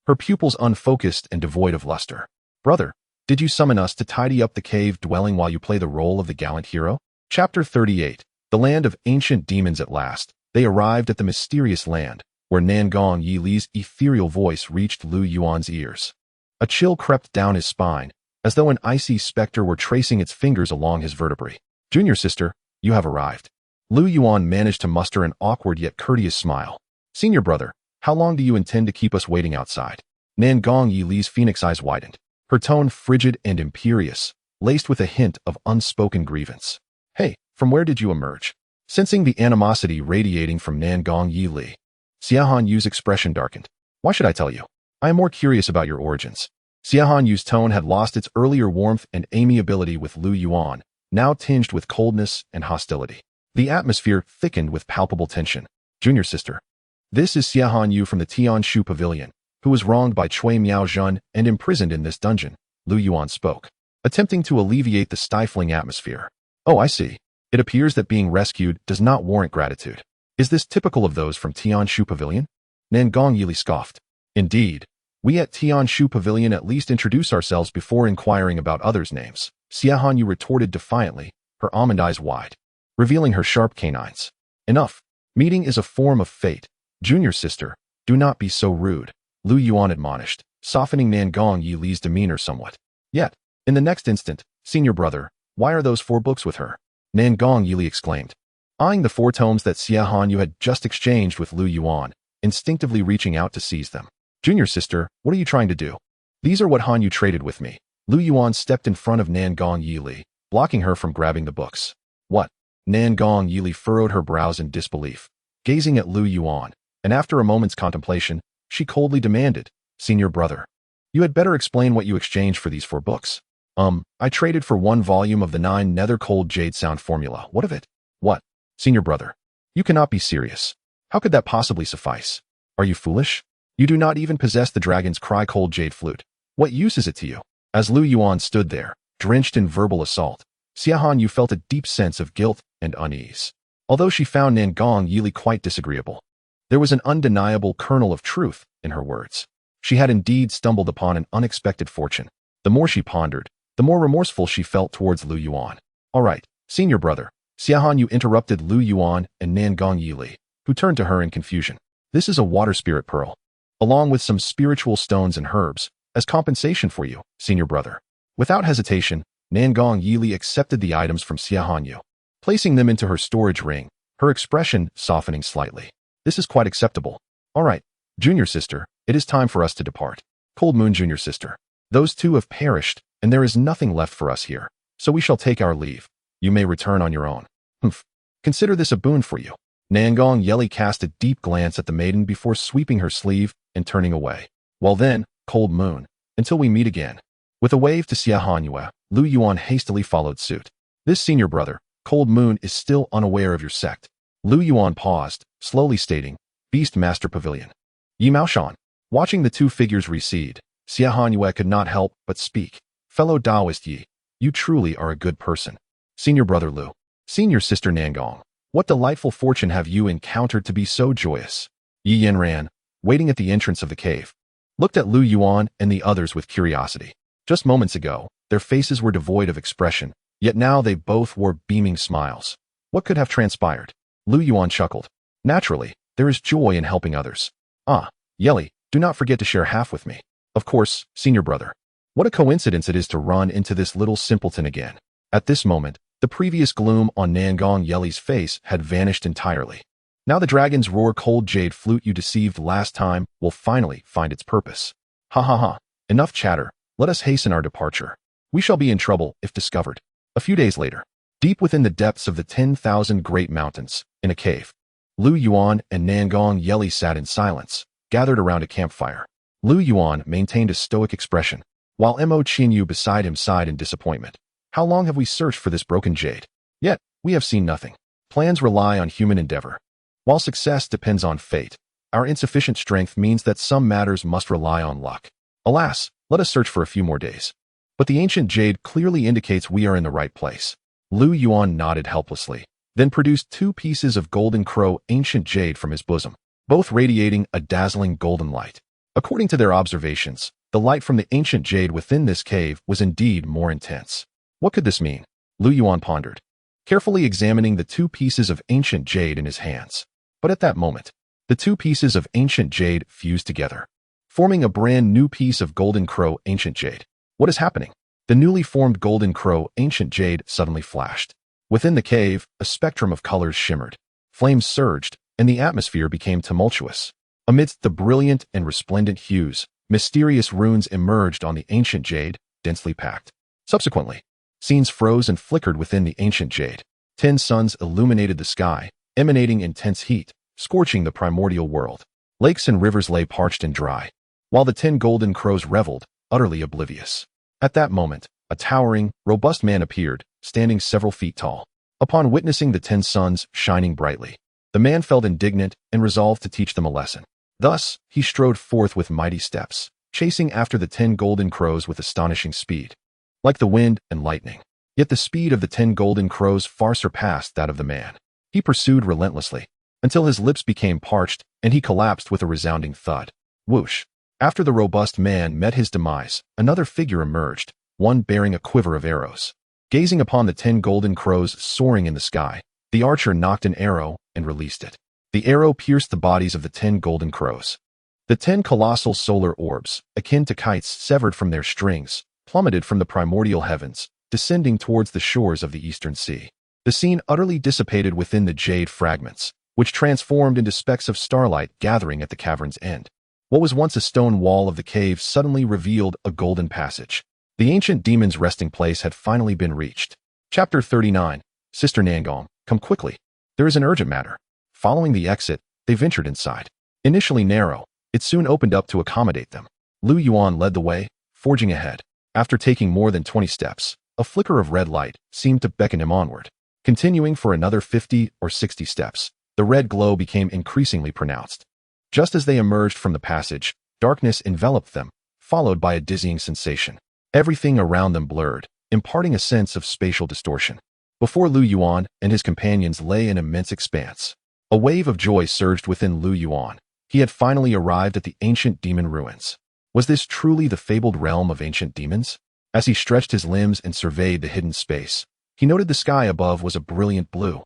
her pupils unfocused and devoid of luster. Brother, did you summon us to tidy up the cave dwelling while you play the role of the gallant hero? Chapter 38. The land of ancient demons. At last, they arrived at the mysterious land, where Nangong Yili's ethereal voice reached Lu Yuan's ears. A chill crept down his spine, as though an icy specter were tracing its fingers along his vertebrae. Junior sister, you have arrived. Lu Yuan managed to muster an awkward yet courteous smile. Senior brother, how long do you intend to keep us waiting outside? Nangong Yili's phoenix eyes widened, her tone frigid and imperious, laced with a hint of unspoken grievance. Hey, from where did you emerge? Sensing the animosity radiating from Nangong Yili, Xia Hanyu's expression darkened. Why should I tell you? I am more curious about your origins. Xia Hanyu's tone had lost its earlier warmth and amiability with Lu Yuan, now tinged with coldness and hostility. The atmosphere thickened with palpable tension. Junior sister. This is Xia Hanyu from the Tianshu Pavilion, who was wronged by Cui Miaozhen and imprisoned in this dungeon, Lu Yuan spoke, attempting to alleviate the stifling atmosphere. Oh, I see. It appears that being rescued does not warrant gratitude. Is this typical of those from Tianshu Pavilion? Nangong Yili scoffed. Indeed. We at Tianshu Pavilion at least introduce ourselves before inquiring about others' names, Xia Hanyu retorted defiantly, her almond eyes wide, revealing her sharp canines. Enough. Meeting is a form of fate. Junior sister, do not be so rude, Lu Yuan admonished, softening Nangong Yili's demeanor somewhat. Yet, in the next instant, senior brother, why are those 4 books with her? Nangong Yili exclaimed, eyeing the 4 tomes that Xia Hanyu had just exchanged with Lu Yuan, instinctively reaching out to seize them. Junior sister, what are you trying to do? These are what Hanyu traded with me. Lu Yuan stepped in front of Nangong Yili, blocking her from grabbing the books. What? Nangong Yili furrowed her brows in disbelief, gazing at Lu Yuan, and after a moment's contemplation, she coldly demanded, Senior brother, you had better explain what you exchanged for these 4 books. I traded for 1 volume of the 9 nether cold jade sound formula. What of it? What? Senior brother, you cannot be serious. How could that possibly suffice? Are you foolish? You do not even possess the dragon's cry cold jade flute. What use is it to you? As Lu Yuan stood there, drenched in verbal assault, Xia Hanyu felt a deep sense of guilt and unease. Although she found Nangong Yili quite disagreeable, there was an undeniable kernel of truth in her words. She had indeed stumbled upon an unexpected fortune. The more she pondered, the more remorseful she felt towards Lu Yuan. All right, senior brother, Xia Hanyu interrupted Lu Yuan and Nangong Yili, who turned to her in confusion. This is a water spirit pearl, along with some spiritual stones and herbs, as compensation for you, senior brother. Without hesitation, Nangong Yili accepted the items from Xia Hanyu, placing them into her storage ring, her expression softening slightly. This is quite acceptable. All right, junior sister, it is time for us to depart. Cold Moon junior sister, those 2 have perished, and there is nothing left for us here, so we shall take our leave. You may return on your own. Humph. Consider this a boon for you. Nangong Yili cast a deep glance at the maiden before sweeping her sleeve and turning away. Well then, Cold Moon, until we meet again. With a wave to Xia Hanyue, Lu Yuan hastily followed suit. This senior brother, Cold Moon, is still unaware of your sect. Lu Yuan paused, slowly stating, Beast Master Pavilion. Yi Maoshan. Watching the two figures recede, Xia Hanyue could not help but speak. Fellow Taoist Yi, you truly are a good person. Senior brother Lu. Senior sister Nangong. What delightful fortune have you encountered to be so joyous? Yi Yanran, waiting at the entrance of the cave, looked at Lu Yuan and the others with curiosity. Just moments ago, their faces were devoid of expression, yet now they both wore beaming smiles. What could have transpired? Lu Yuan chuckled. Naturally, there is joy in helping others. Ah, Yeli, do not forget to share half with me. Of course, senior brother. What a coincidence it is to run into this little simpleton again. At this moment, the previous gloom on Nangong Yeli's face had vanished entirely. Now the dragon's roar cold jade flute you deceived last time will finally find its purpose. Ha ha ha. Enough chatter. Let us hasten our departure. We shall be in trouble if discovered. A few days later, deep within the depths of the 10,000 great mountains, in a cave, Lu Yuan and Nangong Yeli sat in silence, gathered around a campfire. Lu Yuan maintained a stoic expression, while Mo Qinyu beside him sighed in disappointment. How long have we searched for this broken jade? Yet, we have seen nothing. Plans rely on human endeavor. While success depends on fate, our insufficient strength means that some matters must rely on luck. Alas, let us search for a few more days. But the ancient jade clearly indicates we are in the right place. Lu Yuan nodded helplessly, then produced 2 pieces of golden crow ancient jade from his bosom, both radiating a dazzling golden light. According to their observations, the light from the ancient jade within this cave was indeed more intense. What could this mean? Lu Yuan pondered, carefully examining the 2 pieces of ancient jade in his hands. But at that moment, the 2 pieces of ancient jade fused together, forming a brand new piece of golden crow ancient jade. What is happening? The newly formed golden crow ancient jade suddenly flashed. Within the cave, a spectrum of colors shimmered. Flames surged, and the atmosphere became tumultuous. Amidst the brilliant and resplendent hues, mysterious runes emerged on the ancient jade, densely packed. Subsequently, scenes froze and flickered within the ancient jade. 10 suns illuminated the sky, emanating intense heat, scorching the primordial world. Lakes and rivers lay parched and dry, while the 10 golden crows reveled, utterly oblivious. At that moment, a towering, robust man appeared, standing several feet tall. Upon witnessing the 10 suns shining brightly, the man felt indignant and resolved to teach them a lesson. Thus, he strode forth with mighty steps, chasing after the 10 golden crows with astonishing speed. Like the wind and lightning, yet the speed of the 10 golden crows far surpassed that of the man. He pursued relentlessly, until his lips became parched and he collapsed with a resounding thud. Whoosh! After the robust man met his demise, another figure emerged, one bearing a quiver of arrows. Gazing upon the 10 golden crows soaring in the sky, the archer knocked an arrow and released it. The arrow pierced the bodies of the 10 golden crows. The 10 colossal solar orbs, akin to kites severed from their strings, plummeted from the primordial heavens, descending towards the shores of the eastern sea. The scene utterly dissipated within the jade fragments, which transformed into specks of starlight gathering at the cavern's end. What was once a stone wall of the cave suddenly revealed a golden passage. The ancient demon's resting place had finally been reached. Chapter 39. Sister Nangong, come quickly. There is an urgent matter. Following the exit, they ventured inside. Initially narrow, it soon opened up to accommodate them. Lu Yuan led the way, forging ahead. After taking more than 20 steps, a flicker of red light seemed to beckon him onward. Continuing for another 50 or 60 steps, the red glow became increasingly pronounced. Just as they emerged from the passage, darkness enveloped them, followed by a dizzying sensation. Everything around them blurred, imparting a sense of spatial distortion. Before Lu Yuan and his companions lay an immense expanse. A wave of joy surged within Lu Yuan. He had finally arrived at the ancient demon ruins. Was this truly the fabled realm of ancient demons? As he stretched his limbs and surveyed the hidden space, he noted the sky above was a brilliant blue,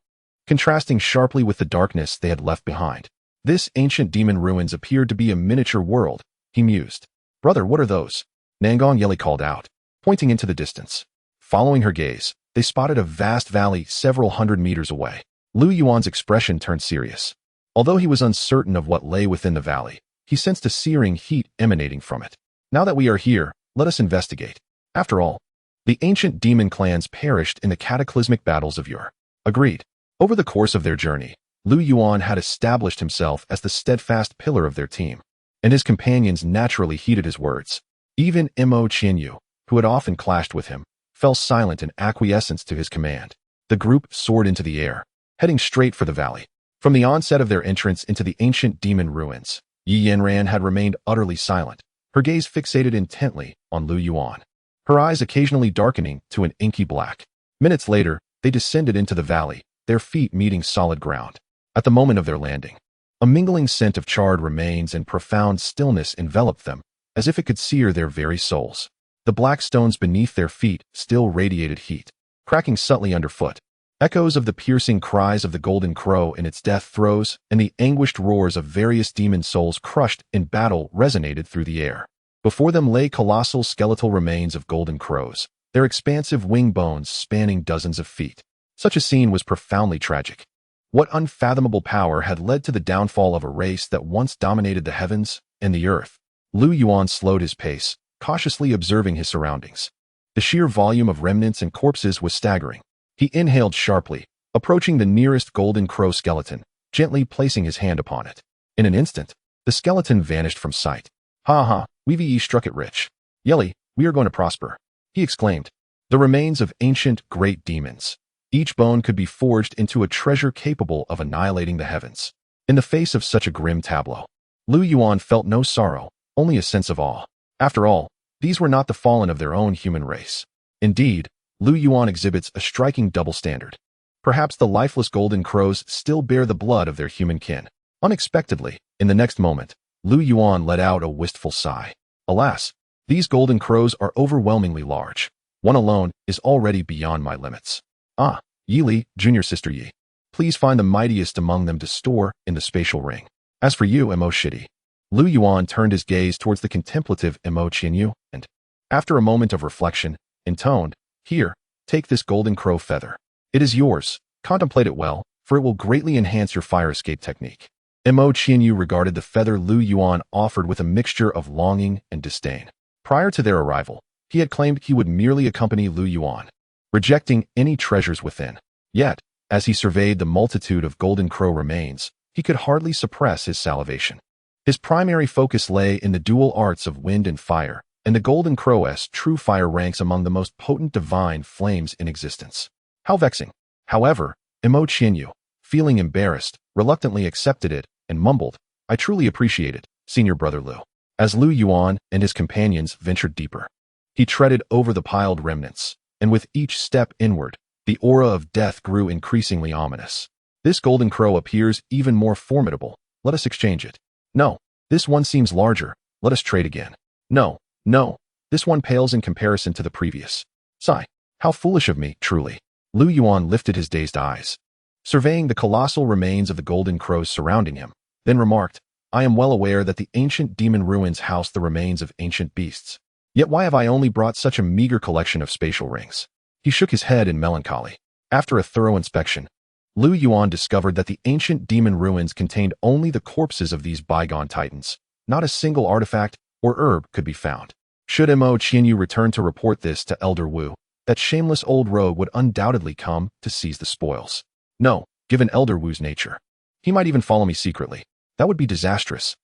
contrasting sharply with the darkness they had left behind. This ancient demon ruins appeared to be a miniature world, he mused. Brother, what are those? Nangong Yeli called out, pointing into the distance. Following her gaze, they spotted a vast valley several hundred meters away. Lu Yuan's expression turned serious. Although he was uncertain of what lay within the valley, he sensed a searing heat emanating from it. Now that we are here, let us investigate. After all, the ancient demon clans perished in the cataclysmic battles of yore. Agreed. Over the course of their journey, Lu Yuan had established himself as the steadfast pillar of their team, and his companions naturally heeded his words. Even Mo Qinyu, who had often clashed with him, fell silent in acquiescence to his command. The group soared into the air, heading straight for the valley. From the onset of their entrance into the ancient demon ruins, Yi Yanran had remained utterly silent, her gaze fixated intently on Lu Yuan, her eyes occasionally darkening to an inky black. Minutes later, they descended into the valley, their feet meeting solid ground. At the moment of their landing, a mingling scent of charred remains and profound stillness enveloped them, as if it could sear their very souls. The black stones beneath their feet still radiated heat, cracking subtly underfoot. Echoes of the piercing cries of the golden crow in its death throes and the anguished roars of various demon souls crushed in battle resonated through the air. Before them lay colossal skeletal remains of golden crows, their expansive wing bones spanning dozens of feet. Such a scene was profoundly tragic. What unfathomable power had led to the downfall of a race that once dominated the heavens and the earth? Lu Yuan slowed his pace, cautiously observing his surroundings. The sheer volume of remnants and corpses was staggering. He inhaled sharply, approaching the nearest golden crow skeleton, gently placing his hand upon it. In an instant, the skeleton vanished from sight. "Ha ha, we've struck it rich. Yelly, we are going to prosper," he exclaimed. The remains of ancient great demons. Each bone could be forged into a treasure capable of annihilating the heavens. In the face of such a grim tableau, Lu Yuan felt no sorrow, only a sense of awe. After all, these were not the fallen of their own human race. Indeed, Lu Yuan exhibits a striking double standard. Perhaps the lifeless golden crows still bear the blood of their human kin. Unexpectedly, in the next moment, Lu Yuan let out a wistful sigh. Alas, these golden crows are overwhelmingly large. One alone is already beyond my limits. Ah, Yi Li, junior sister Yi. Please find the mightiest among them to store in the spatial ring. As for you, Mo Shidi. Lu Yuan turned his gaze towards the contemplative Mo Qianyu, and, after a moment of reflection, intoned, "Here, take this golden crow feather. It is yours. Contemplate it well, for it will greatly enhance your fire escape technique." Mo Qianyu regarded the feather Lu Yuan offered with a mixture of longing and disdain. Prior to their arrival, he had claimed he would merely accompany Lu Yuan, rejecting any treasures within. Yet, as he surveyed the multitude of golden crow remains, he could hardly suppress his salivation. His primary focus lay in the dual arts of wind and fire, and the golden crow's true fire ranks among the most potent divine flames in existence. How vexing! However, Mo Qianyu, feeling embarrassed, reluctantly accepted it and mumbled, "I truly appreciate it, senior brother Lu." As Lu Yuan and his companions ventured deeper, he treaded over the piled remnants, and with each step inward, the aura of death grew increasingly ominous. "This golden crow appears even more formidable. Let us exchange it." "No, this one seems larger. Let us trade again." "No, no, this one pales in comparison to the previous." "Sigh, how foolish of me, truly." Lu Yuan lifted his dazed eyes, surveying the colossal remains of the golden crows surrounding him, then remarked, "I am well aware that the ancient demon ruins house the remains of ancient beasts. Yet why have I only brought such a meager collection of spatial rings?" He shook his head in melancholy. After a thorough inspection, Lu Yuan discovered that the ancient demon ruins contained only the corpses of these bygone titans. Not a single artifact or herb could be found. Should Mo Qianyu return to report this to Elder Wu, that shameless old rogue would undoubtedly come to seize the spoils. No, given Elder Wu's nature, he might even follow me secretly. That would be disastrous.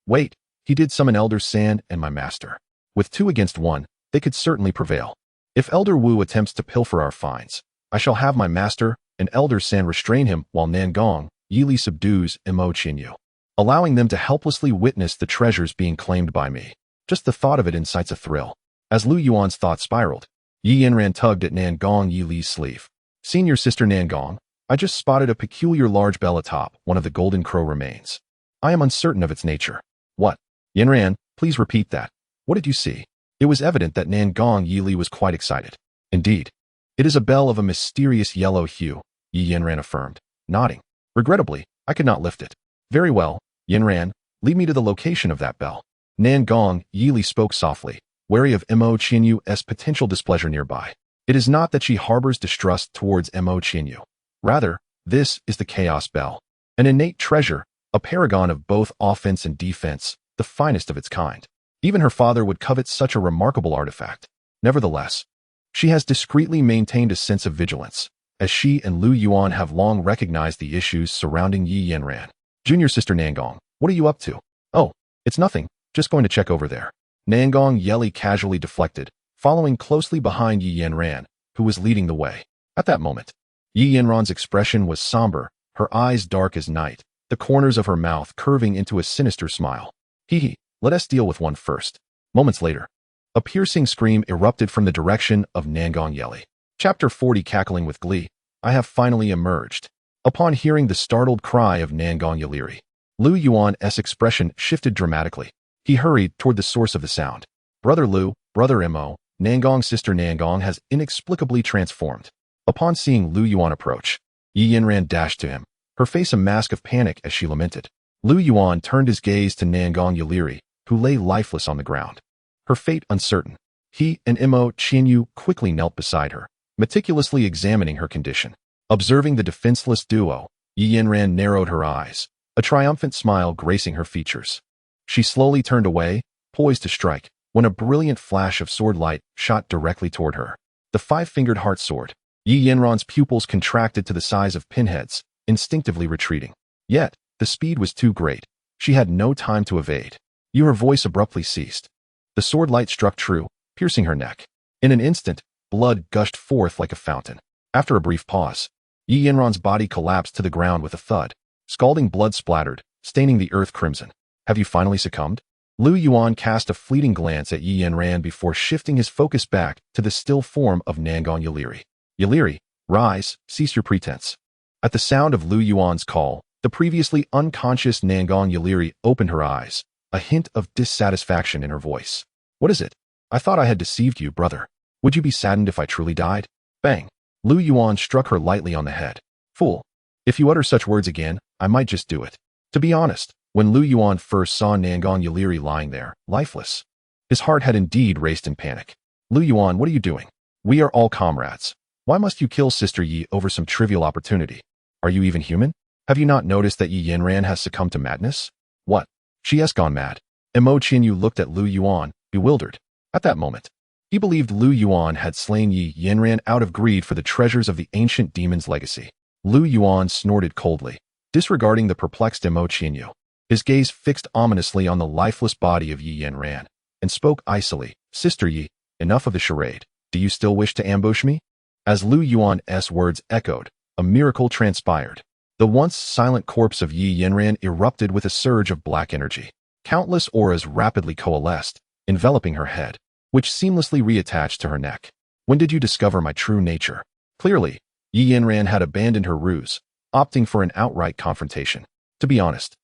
Wait, he did summon Elder San and my master. With 2 against 1, they could certainly prevail. If Elder Wu attempts to pilfer our finds, I shall have my master and Elder San restrain him while Nangong, Yi Li subdues Mo Qianyu, allowing them to helplessly witness the treasures being claimed by me. Just the thought of it incites a thrill. As Lu Yuan's thoughts spiraled, Yi Yanran tugged at Nangong Yi Li's sleeve. "Senior sister Nangong, I just spotted a peculiar large bell atop one of the golden crow remains. I am uncertain of its nature." "What? Yanran, please repeat that. What did you see?" It was evident that Nangong Yi Li was quite excited. "Indeed. It is a bell of a mysterious yellow hue," Yi Yanran affirmed, nodding. "Regrettably, I could not lift it." "Very well, Yanran, lead me to the location of that bell." Nangong Yi Li spoke softly, wary of Mo Qianyu's potential displeasure nearby. It is not that she harbors distrust towards Mo Qianyu. Rather, this is the Chaos Bell, an innate treasure, a paragon of both offense and defense, the finest of its kind. Even her father would covet such a remarkable artifact. Nevertheless, she has discreetly maintained a sense of vigilance, as she and Lu Yuan have long recognized the issues surrounding Yi Yanran. "Junior sister Nangong, what are you up to?" "Oh, it's nothing, just going to check over there." Nangong Yi Li casually deflected, following closely behind Yi Yanran, who was leading the way. At that moment, Yi Yanran's expression was somber, her eyes dark as night, the corners of her mouth curving into a sinister smile. Hee, let us deal with one first. Moments later, a piercing scream erupted from the direction of Nangong Yeli. Chapter 40. Cackling with glee, I have finally emerged. Upon hearing the startled cry of Nangong Yeliri, Lu Yuan's expression shifted dramatically. He hurried toward the source of the sound. Brother Lu, Brother Mo, Nangong's sister Nangong has inexplicably transformed. Upon seeing Lu Yuan approach, Yi Yanran dashed to him, her face a mask of panic as she lamented. Lu Yuan turned his gaze to Nangong Yeliri, who lay lifeless on the ground, her fate uncertain. He and Mo Qianyu quickly knelt beside her, meticulously examining her condition. Observing the defenseless duo, Yi Yanran narrowed her eyes, a triumphant smile gracing her features. She slowly turned away, poised to strike, when a brilliant flash of sword light shot directly toward her. The five-fingered heart sword. Yi Yanran's pupils contracted to the size of pinheads, instinctively retreating. Yet, the speed was too great. She had no time to evade. Her voice abruptly ceased. The sword light struck true, piercing her neck. In an instant, blood gushed forth like a fountain. After a brief pause, Yi Yanran's body collapsed to the ground with a thud. Scalding blood splattered, staining the earth crimson. Have you finally succumbed? Lu Yuan cast a fleeting glance at Yi Yanran before shifting his focus back to the still form of Nangong Yeliri. Yeliri, rise, cease your pretense. At the sound of Lu Yuan's call, the previously unconscious Nangong Yeliri opened her eyes, a hint of dissatisfaction in her voice. What is it? I thought I had deceived you, brother. Would you be saddened if I truly died? Bang! Lu Yuan struck her lightly on the head. Fool! If you utter such words again, I might just do it. To be honest, when Lu Yuan first saw Nangong Yeliri lying there, lifeless, his heart had indeed raced in panic. Lu Yuan, what are you doing? We are all comrades. Why must you kill Sister Yi over some trivial opportunity? Are you even human? Have you not noticed that Yi Yanran has succumbed to madness? What? She has gone mad. Mo Qianyu looked at Lu Yuan, bewildered. At that moment, he believed Lu Yuan had slain Yi Yanran out of greed for the treasures of the ancient demon's legacy. Lu Yuan snorted coldly, disregarding the perplexed Mo Qianyu. His gaze fixed ominously on the lifeless body of Yi Yanran, and spoke icily. Sister Yi, enough of the charade. Do you still wish to ambush me? As Lu Yuan's words echoed, a miracle transpired. The once silent corpse of Yi Yanran erupted with a surge of black energy. Countless auras rapidly coalesced, enveloping her head, which seamlessly reattached to her neck. When did you discover my true nature? Clearly, Yi Yanran had abandoned her ruse, opting for an outright confrontation. To be honest,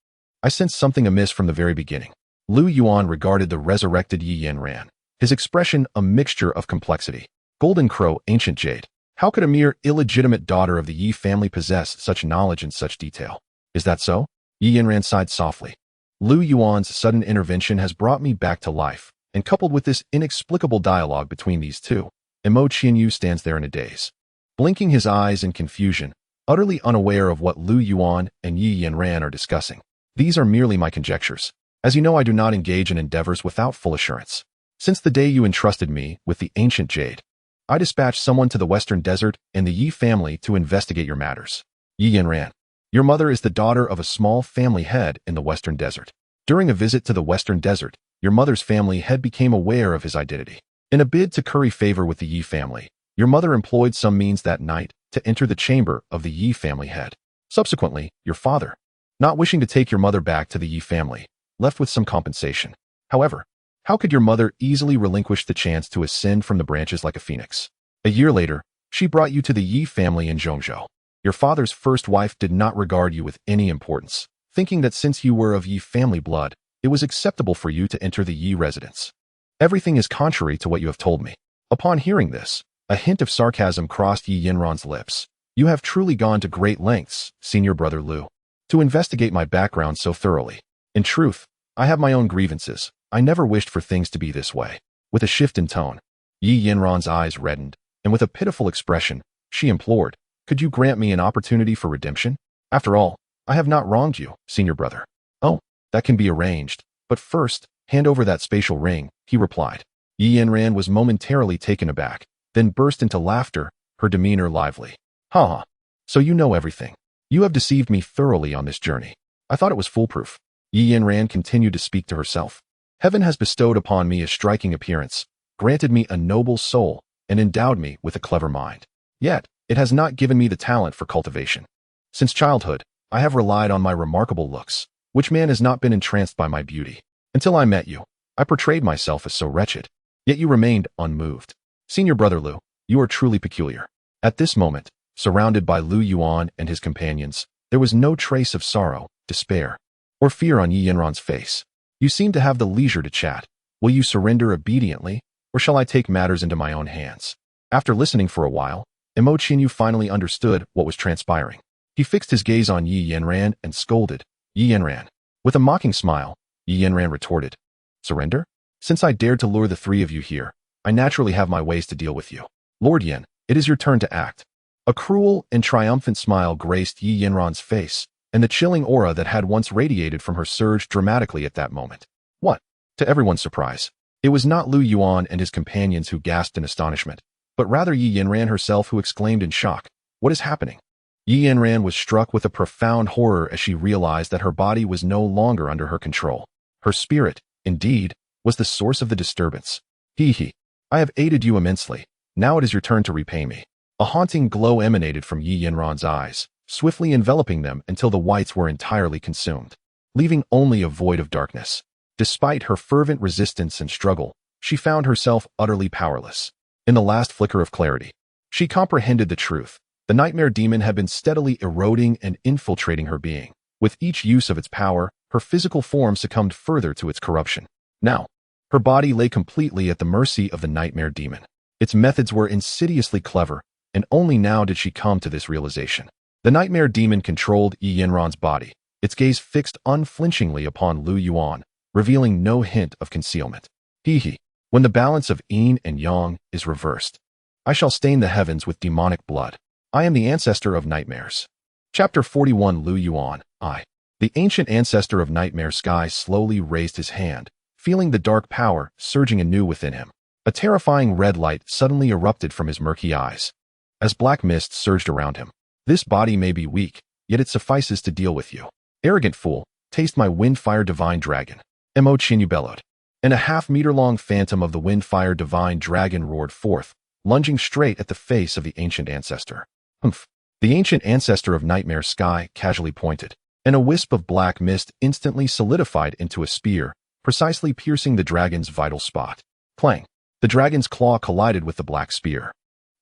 I sensed something amiss from the very beginning. Lu Yuan regarded the resurrected Yi Yanran, his expression a mixture of complexity. Golden Crow, ancient jade. How could a mere illegitimate daughter of the Yi family possess such knowledge in such detail? Is that so? Yi Yanran sighed softly. Lu Yuan's sudden intervention has brought me back to life, and coupled with this inexplicable dialogue between these two, Mo Qianyu stands there in a daze, blinking his eyes in confusion, utterly unaware of what Lu Yuan and Yi Yanran are discussing. These are merely my conjectures. As you know, I do not engage in endeavors without full assurance. Since the day you entrusted me with the ancient jade, I dispatched someone to the Western Desert and the Yi family to investigate your matters. Yi Yanran, your mother is the daughter of a small family head in the Western Desert. During a visit to the Western Desert, your mother's family head became aware of his identity. In a bid to curry favor with the Yi family, your mother employed some means that night to enter the chamber of the Yi family head. Subsequently, your father, not wishing to take your mother back to the Yi family, left with some compensation. However, how could your mother easily relinquish the chance to ascend from the branches like a phoenix? A year later, she brought you to the Yi family in Zhongzhou. Your father's first wife did not regard you with any importance, thinking that since you were of Yi family blood, it was acceptable for you to enter the Yi residence. Everything is contrary to what you have told me. Upon hearing this, a hint of sarcasm crossed Yi Yanran's lips. You have truly gone to great lengths, senior brother Lu, to investigate my background so thoroughly. In truth, I have my own grievances. I never wished for things to be this way. With a shift in tone, Yi Yanran's eyes reddened, and with a pitiful expression, she implored, could you grant me an opportunity for redemption? After all, I have not wronged you, senior brother. Oh, that can be arranged, but first, hand over that spatial ring, he replied. Yi Yanran was momentarily taken aback, then burst into laughter, her demeanor lively. Ha ha, so you know everything. You have deceived me thoroughly on this journey. I thought it was foolproof. Yi Yanran continued to speak to herself. Heaven has bestowed upon me a striking appearance, granted me a noble soul, and endowed me with a clever mind. Yet, it has not given me the talent for cultivation. Since childhood, I have relied on my remarkable looks, which man has not been entranced by my beauty. Until I met you, I portrayed myself as so wretched. Yet you remained unmoved. Senior brother Lu, you are truly peculiar. At this moment, surrounded by Lu Yuan and his companions, there was no trace of sorrow, despair, or fear on Yi Yanran's face. You seem to have the leisure to chat. Will you surrender obediently, or shall I take matters into my own hands? After listening for a while, Imo Qinyu finally understood what was transpiring. He fixed his gaze on Yi Yanran and scolded, Yi Yanran. With a mocking smile, Yi Yanran retorted, surrender? Since I dared to lure the three of you here, I naturally have my ways to deal with you. Lord Yan, it is your turn to act. A cruel and triumphant smile graced Yi Yanran's face, and the chilling aura that had once radiated from her surged dramatically at that moment. What? To everyone's surprise, it was not Lu Yuan and his companions who gasped in astonishment, but rather Yi Yanran herself who exclaimed in shock, what is happening? Yi Yanran was struck with a profound horror as she realized that her body was no longer under her control. Her spirit, indeed, was the source of the disturbance. Hee. I have aided you immensely. Now it is your turn to repay me. A haunting glow emanated from Yi Yanran's eyes, swiftly enveloping them until the whites were entirely consumed, leaving only a void of darkness. Despite her fervent resistance and struggle, she found herself utterly powerless. In the last flicker of clarity, she comprehended the truth. The nightmare demon had been steadily eroding and infiltrating her being. With each use of its power, her physical form succumbed further to its corruption. Now, her body lay completely at the mercy of the nightmare demon. Its methods were insidiously clever, and only now did she come to this realization. The nightmare demon controlled Yi Yanran's body, its gaze fixed unflinchingly upon Lu Yuan, revealing no hint of concealment. Hee. When the balance of yin and yang is reversed, I shall stain the heavens with demonic blood. I am the ancestor of nightmares. Chapter 41 Lu Yuan, I. The ancient ancestor of nightmare sky slowly raised his hand, feeling the dark power surging anew within him. A terrifying red light suddenly erupted from his murky eyes, as black mist surged around him. This body may be weak, yet it suffices to deal with you. Arrogant fool, taste my wind-fire divine dragon. Imo Qinyu bellowed. And a half-meter-long phantom of the wind-fire divine dragon roared forth, lunging straight at the face of the ancient ancestor. Humph. The ancient ancestor of nightmare sky casually pointed, and a wisp of black mist instantly solidified into a spear, precisely piercing the dragon's vital spot. Clang. The dragon's claw collided with the black spear,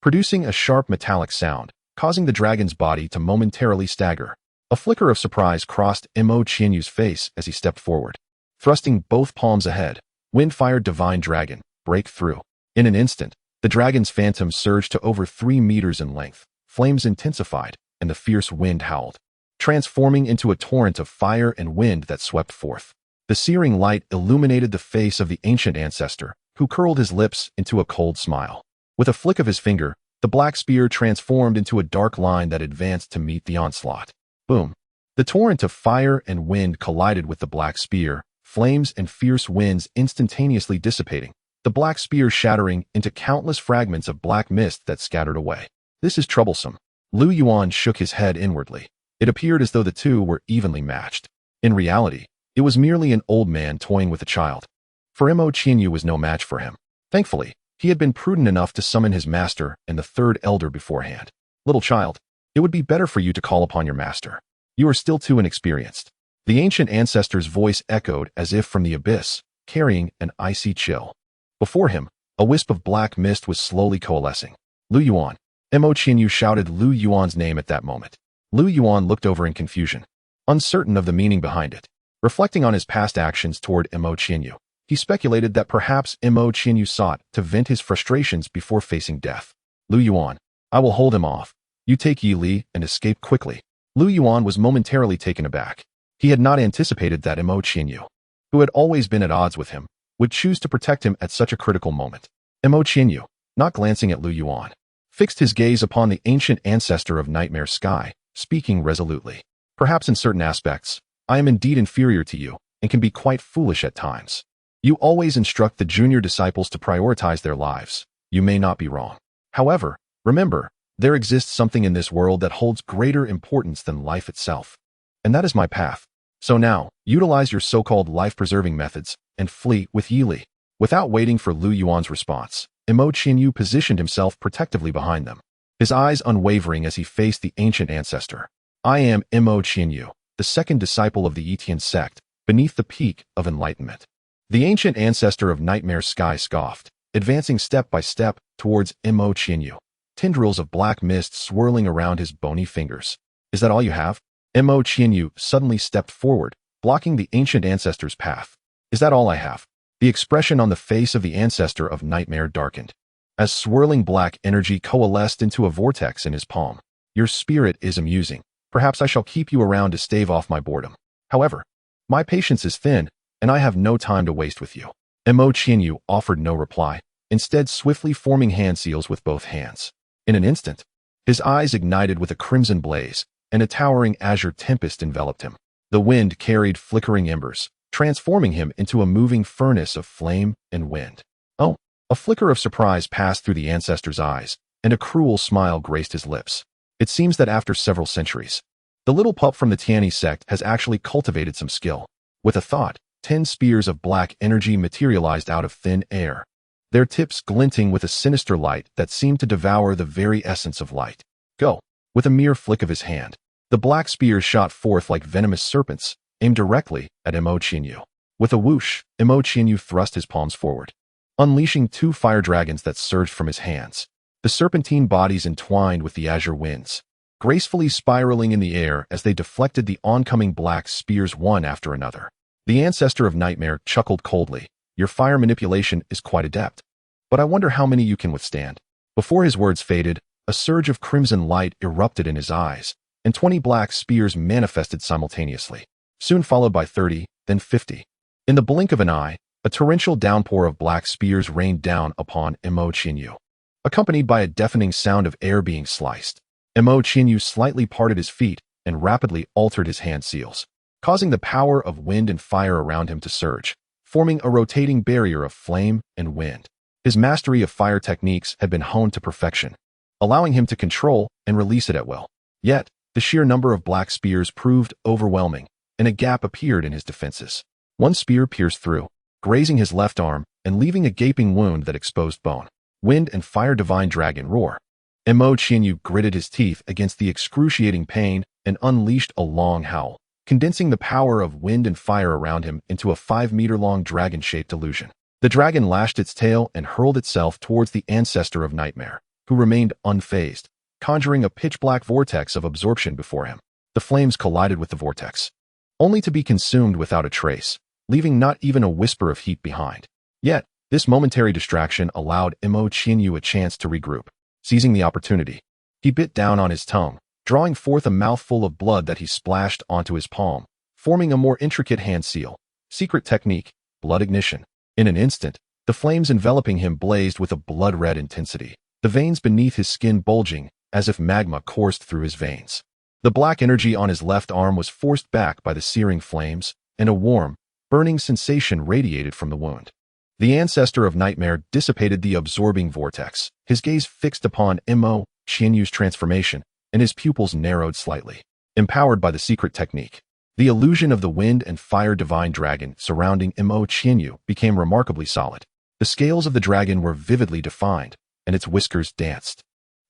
producing a sharp metallic sound, causing the dragon's body to momentarily stagger. A flicker of surprise crossed Imo Qinyu's face as he stepped forward. Thrusting both palms ahead, wind-fire divine dragon, break through. In an instant, the dragon's phantom surged to over 3 meters in length. Flames intensified, and the fierce wind howled, transforming into a torrent of fire and wind that swept forth. The searing light illuminated the face of the ancient ancestor, who curled his lips into a cold smile. With a flick of his finger, the black spear transformed into a dark line that advanced to meet the onslaught. Boom! The torrent of fire and wind collided with the black spear, flames and fierce winds instantaneously dissipating, the black spear shattering into countless fragments of black mist that scattered away. This is troublesome. Lu Yuan shook his head inwardly. It appeared as though the two were evenly matched. In reality, it was merely an old man toying with a child. For Imo Qinyu was no match for him. Thankfully, he had been prudent enough to summon his master and the third elder beforehand. Little child, it would be better for you to call upon your master. You are still too inexperienced. The ancient ancestor's voice echoed as if from the abyss, carrying an icy chill. Before him, a wisp of black mist was slowly coalescing. Lu Yuan. Imo Qinyu shouted Lu Yuan's name at that moment. Lu Yuan looked over in confusion, uncertain of the meaning behind it. Reflecting on his past actions toward Imo Qinyu, he speculated that perhaps Imo Qinyu sought to vent his frustrations before facing death. Lu Yuan, I will hold him off. You take Yi Li and escape quickly. Lu Yuan was momentarily taken aback. He had not anticipated that Imo Qinyu, who had always been at odds with him, would choose to protect him at such a critical moment. Imo Qinyu, not glancing at Lu Yuan, fixed his gaze upon the ancient ancestor of nightmare sky, speaking resolutely. Perhaps in certain aspects, I am indeed inferior to you and can be quite foolish at times. You always instruct the junior disciples to prioritize their lives. You may not be wrong. However, remember, there exists something in this world that holds greater importance than life itself. And that is my path. So now, utilize your so-called life-preserving methods and flee with Yi Li. Without waiting for Lu Yuan's response, Imo Qianyu positioned himself protectively behind them, his eyes unwavering as he faced the ancient ancestor. I am Imo Qianyu, the second disciple of the Tianyi Sect, beneath the peak of enlightenment. The ancient ancestor of Nightmare Sky scoffed, advancing step by step towards Imo Qianyu, tendrils of black mist swirling around his bony fingers. Is that all you have? Imo Qianyu suddenly stepped forward, blocking the ancient ancestor's path. Is that all I have? The expression on the face of the ancestor of Nightmare darkened, as swirling black energy coalesced into a vortex in his palm. Your spirit is amusing. Perhaps I shall keep you around to stave off my boredom. However, my patience is thin, and I have no time to waste with you. Imo Qianyu offered no reply, instead swiftly forming hand seals with both hands. In an instant, his eyes ignited with a crimson blaze, and a towering azure tempest enveloped him. The wind carried flickering embers, transforming him into a moving furnace of flame and wind. Oh, a flicker of surprise passed through the ancestor's eyes, and a cruel smile graced his lips. It seems that after several centuries, the little pup from the Tianyi Sect has actually cultivated some skill. With a thought, 10 spears of black energy materialized out of thin air, their tips glinting with a sinister light that seemed to devour the very essence of light. Go! With a mere flick of his hand, the black spears shot forth like venomous serpents, aimed directly at Imo Qianyu. With a whoosh, Imo Qianyu thrust his palms forward, unleashing 2 fire dragons that surged from his hands. The serpentine bodies entwined with the azure winds, gracefully spiraling in the air as they deflected the oncoming black spears one after another. The ancestor of Nightmare chuckled coldly. Your fire manipulation is quite adept, but I wonder how many you can withstand. Before his words faded, a surge of crimson light erupted in his eyes, and 20 black spears manifested simultaneously, soon followed by 30, then 50. In the blink of an eye, a torrential downpour of black spears rained down upon Imo Qianyu, accompanied by a deafening sound of air being sliced. Imo Qianyu slightly parted his feet and rapidly altered his hand seals, causing the power of wind and fire around him to surge, forming a rotating barrier of flame and wind. His mastery of fire techniques had been honed to perfection, allowing him to control and release it at will. Yet, the sheer number of black spears proved overwhelming, and a gap appeared in his defenses. One spear pierced through, grazing his left arm and leaving a gaping wound that exposed bone. Wind and fire divine dragon roar. Imo Qianyu gritted his teeth against the excruciating pain and unleashed a long howl, condensing the power of wind and fire around him into a 5-meter-long dragon-shaped illusion. The dragon lashed its tail and hurled itself towards the ancestor of Nightmare, who remained unfazed, conjuring a pitch-black vortex of absorption before him. The flames collided with the vortex, only to be consumed without a trace, leaving not even a whisper of heat behind. Yet, this momentary distraction allowed Imo Qianyu a chance to regroup. Seizing the opportunity, he bit down on his tongue, drawing forth a mouthful of blood that he splashed onto his palm, forming a more intricate hand seal. Secret technique, blood ignition. In an instant, the flames enveloping him blazed with a blood-red intensity, the veins beneath his skin bulging as if magma coursed through his veins. The black energy on his left arm was forced back by the searing flames, and a warm, burning sensation radiated from the wound. The ancestor of Nightmare dissipated the absorbing vortex, his gaze fixed upon Imo Qianyu's transformation, and his pupils narrowed slightly. Empowered by the secret technique, the illusion of the wind and fire divine dragon surrounding Imo Qianyu became remarkably solid. The scales of the dragon were vividly defined, and its whiskers danced,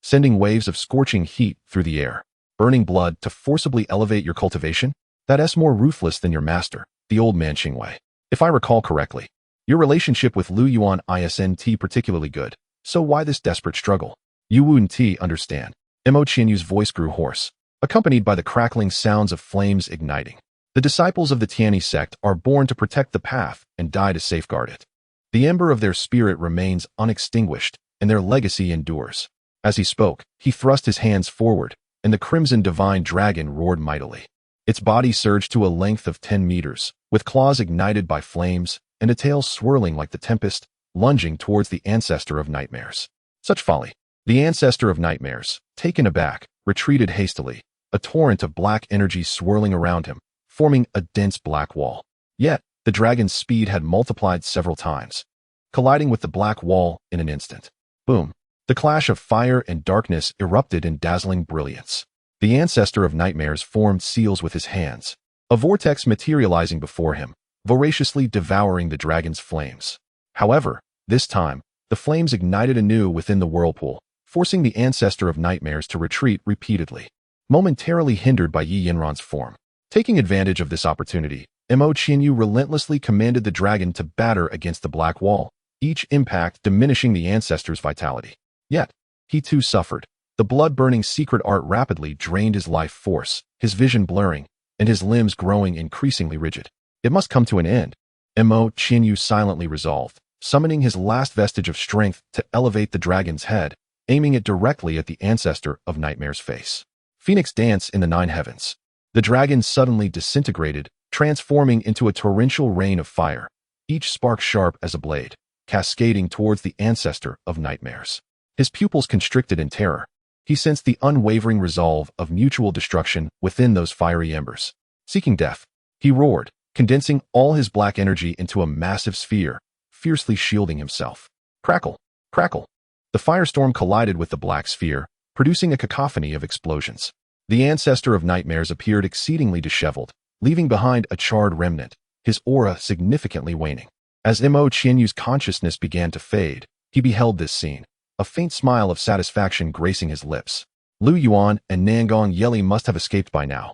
sending waves of scorching heat through the air. Burning blood to forcibly elevate your cultivation? That's more ruthless than your master, the old man Qingwei. If I recall correctly, your relationship with Lu Yuan isn't particularly good, so why this desperate struggle? You wouldn't understand. Imo Qianyu's voice grew hoarse, accompanied by the crackling sounds of flames igniting. The disciples of the Tianyi Sect are born to protect the path and die to safeguard it. The ember of their spirit remains unextinguished, and their legacy endures. As he spoke, he thrust his hands forward, and the crimson divine dragon roared mightily. Its body surged to a length of 10 meters, with claws ignited by flames, and a tail swirling like the tempest, lunging towards the ancestor of Nightmares. Such folly! The ancestor of Nightmares, taken aback, retreated hastily, a torrent of black energy swirling around him, forming a dense black wall. Yet, the dragon's speed had multiplied several times, colliding with the black wall in an instant. Boom! The clash of fire and darkness erupted in dazzling brilliance. The ancestor of Nightmares formed seals with his hands, a vortex materializing before him, voraciously devouring the dragon's flames. However, this time, the flames ignited anew within the whirlpool, forcing the ancestor of nightmares to retreat repeatedly, momentarily hindered by Yi Yinran's form. Taking advantage of this opportunity, Mo Qianyu relentlessly commanded the dragon to batter against the black wall, each impact diminishing the ancestor's vitality. Yet, he too suffered. The blood-burning secret art rapidly drained his life force, his vision blurring, and his limbs growing increasingly rigid. It must come to an end, Mo Qianyu silently resolved, summoning his last vestige of strength to elevate the dragon's head, aiming it directly at the ancestor of nightmare's face. Phoenix dance in the 9 heavens. The dragon suddenly disintegrated, transforming into a torrential rain of fire, each spark sharp as a blade, cascading towards the ancestor of nightmares. His pupils constricted in terror. He sensed the unwavering resolve of mutual destruction within those fiery embers. Seeking death, he roared, condensing all his black energy into a massive sphere, fiercely shielding himself. Crackle, crackle. The firestorm collided with the black sphere, producing a cacophony of explosions. The ancestor of nightmares appeared exceedingly disheveled, leaving behind a charred remnant, his aura significantly waning. As Mo Qianyu's consciousness began to fade, he beheld this scene, a faint smile of satisfaction gracing his lips. Lu Yuan and Nangong Yeli must have escaped by now.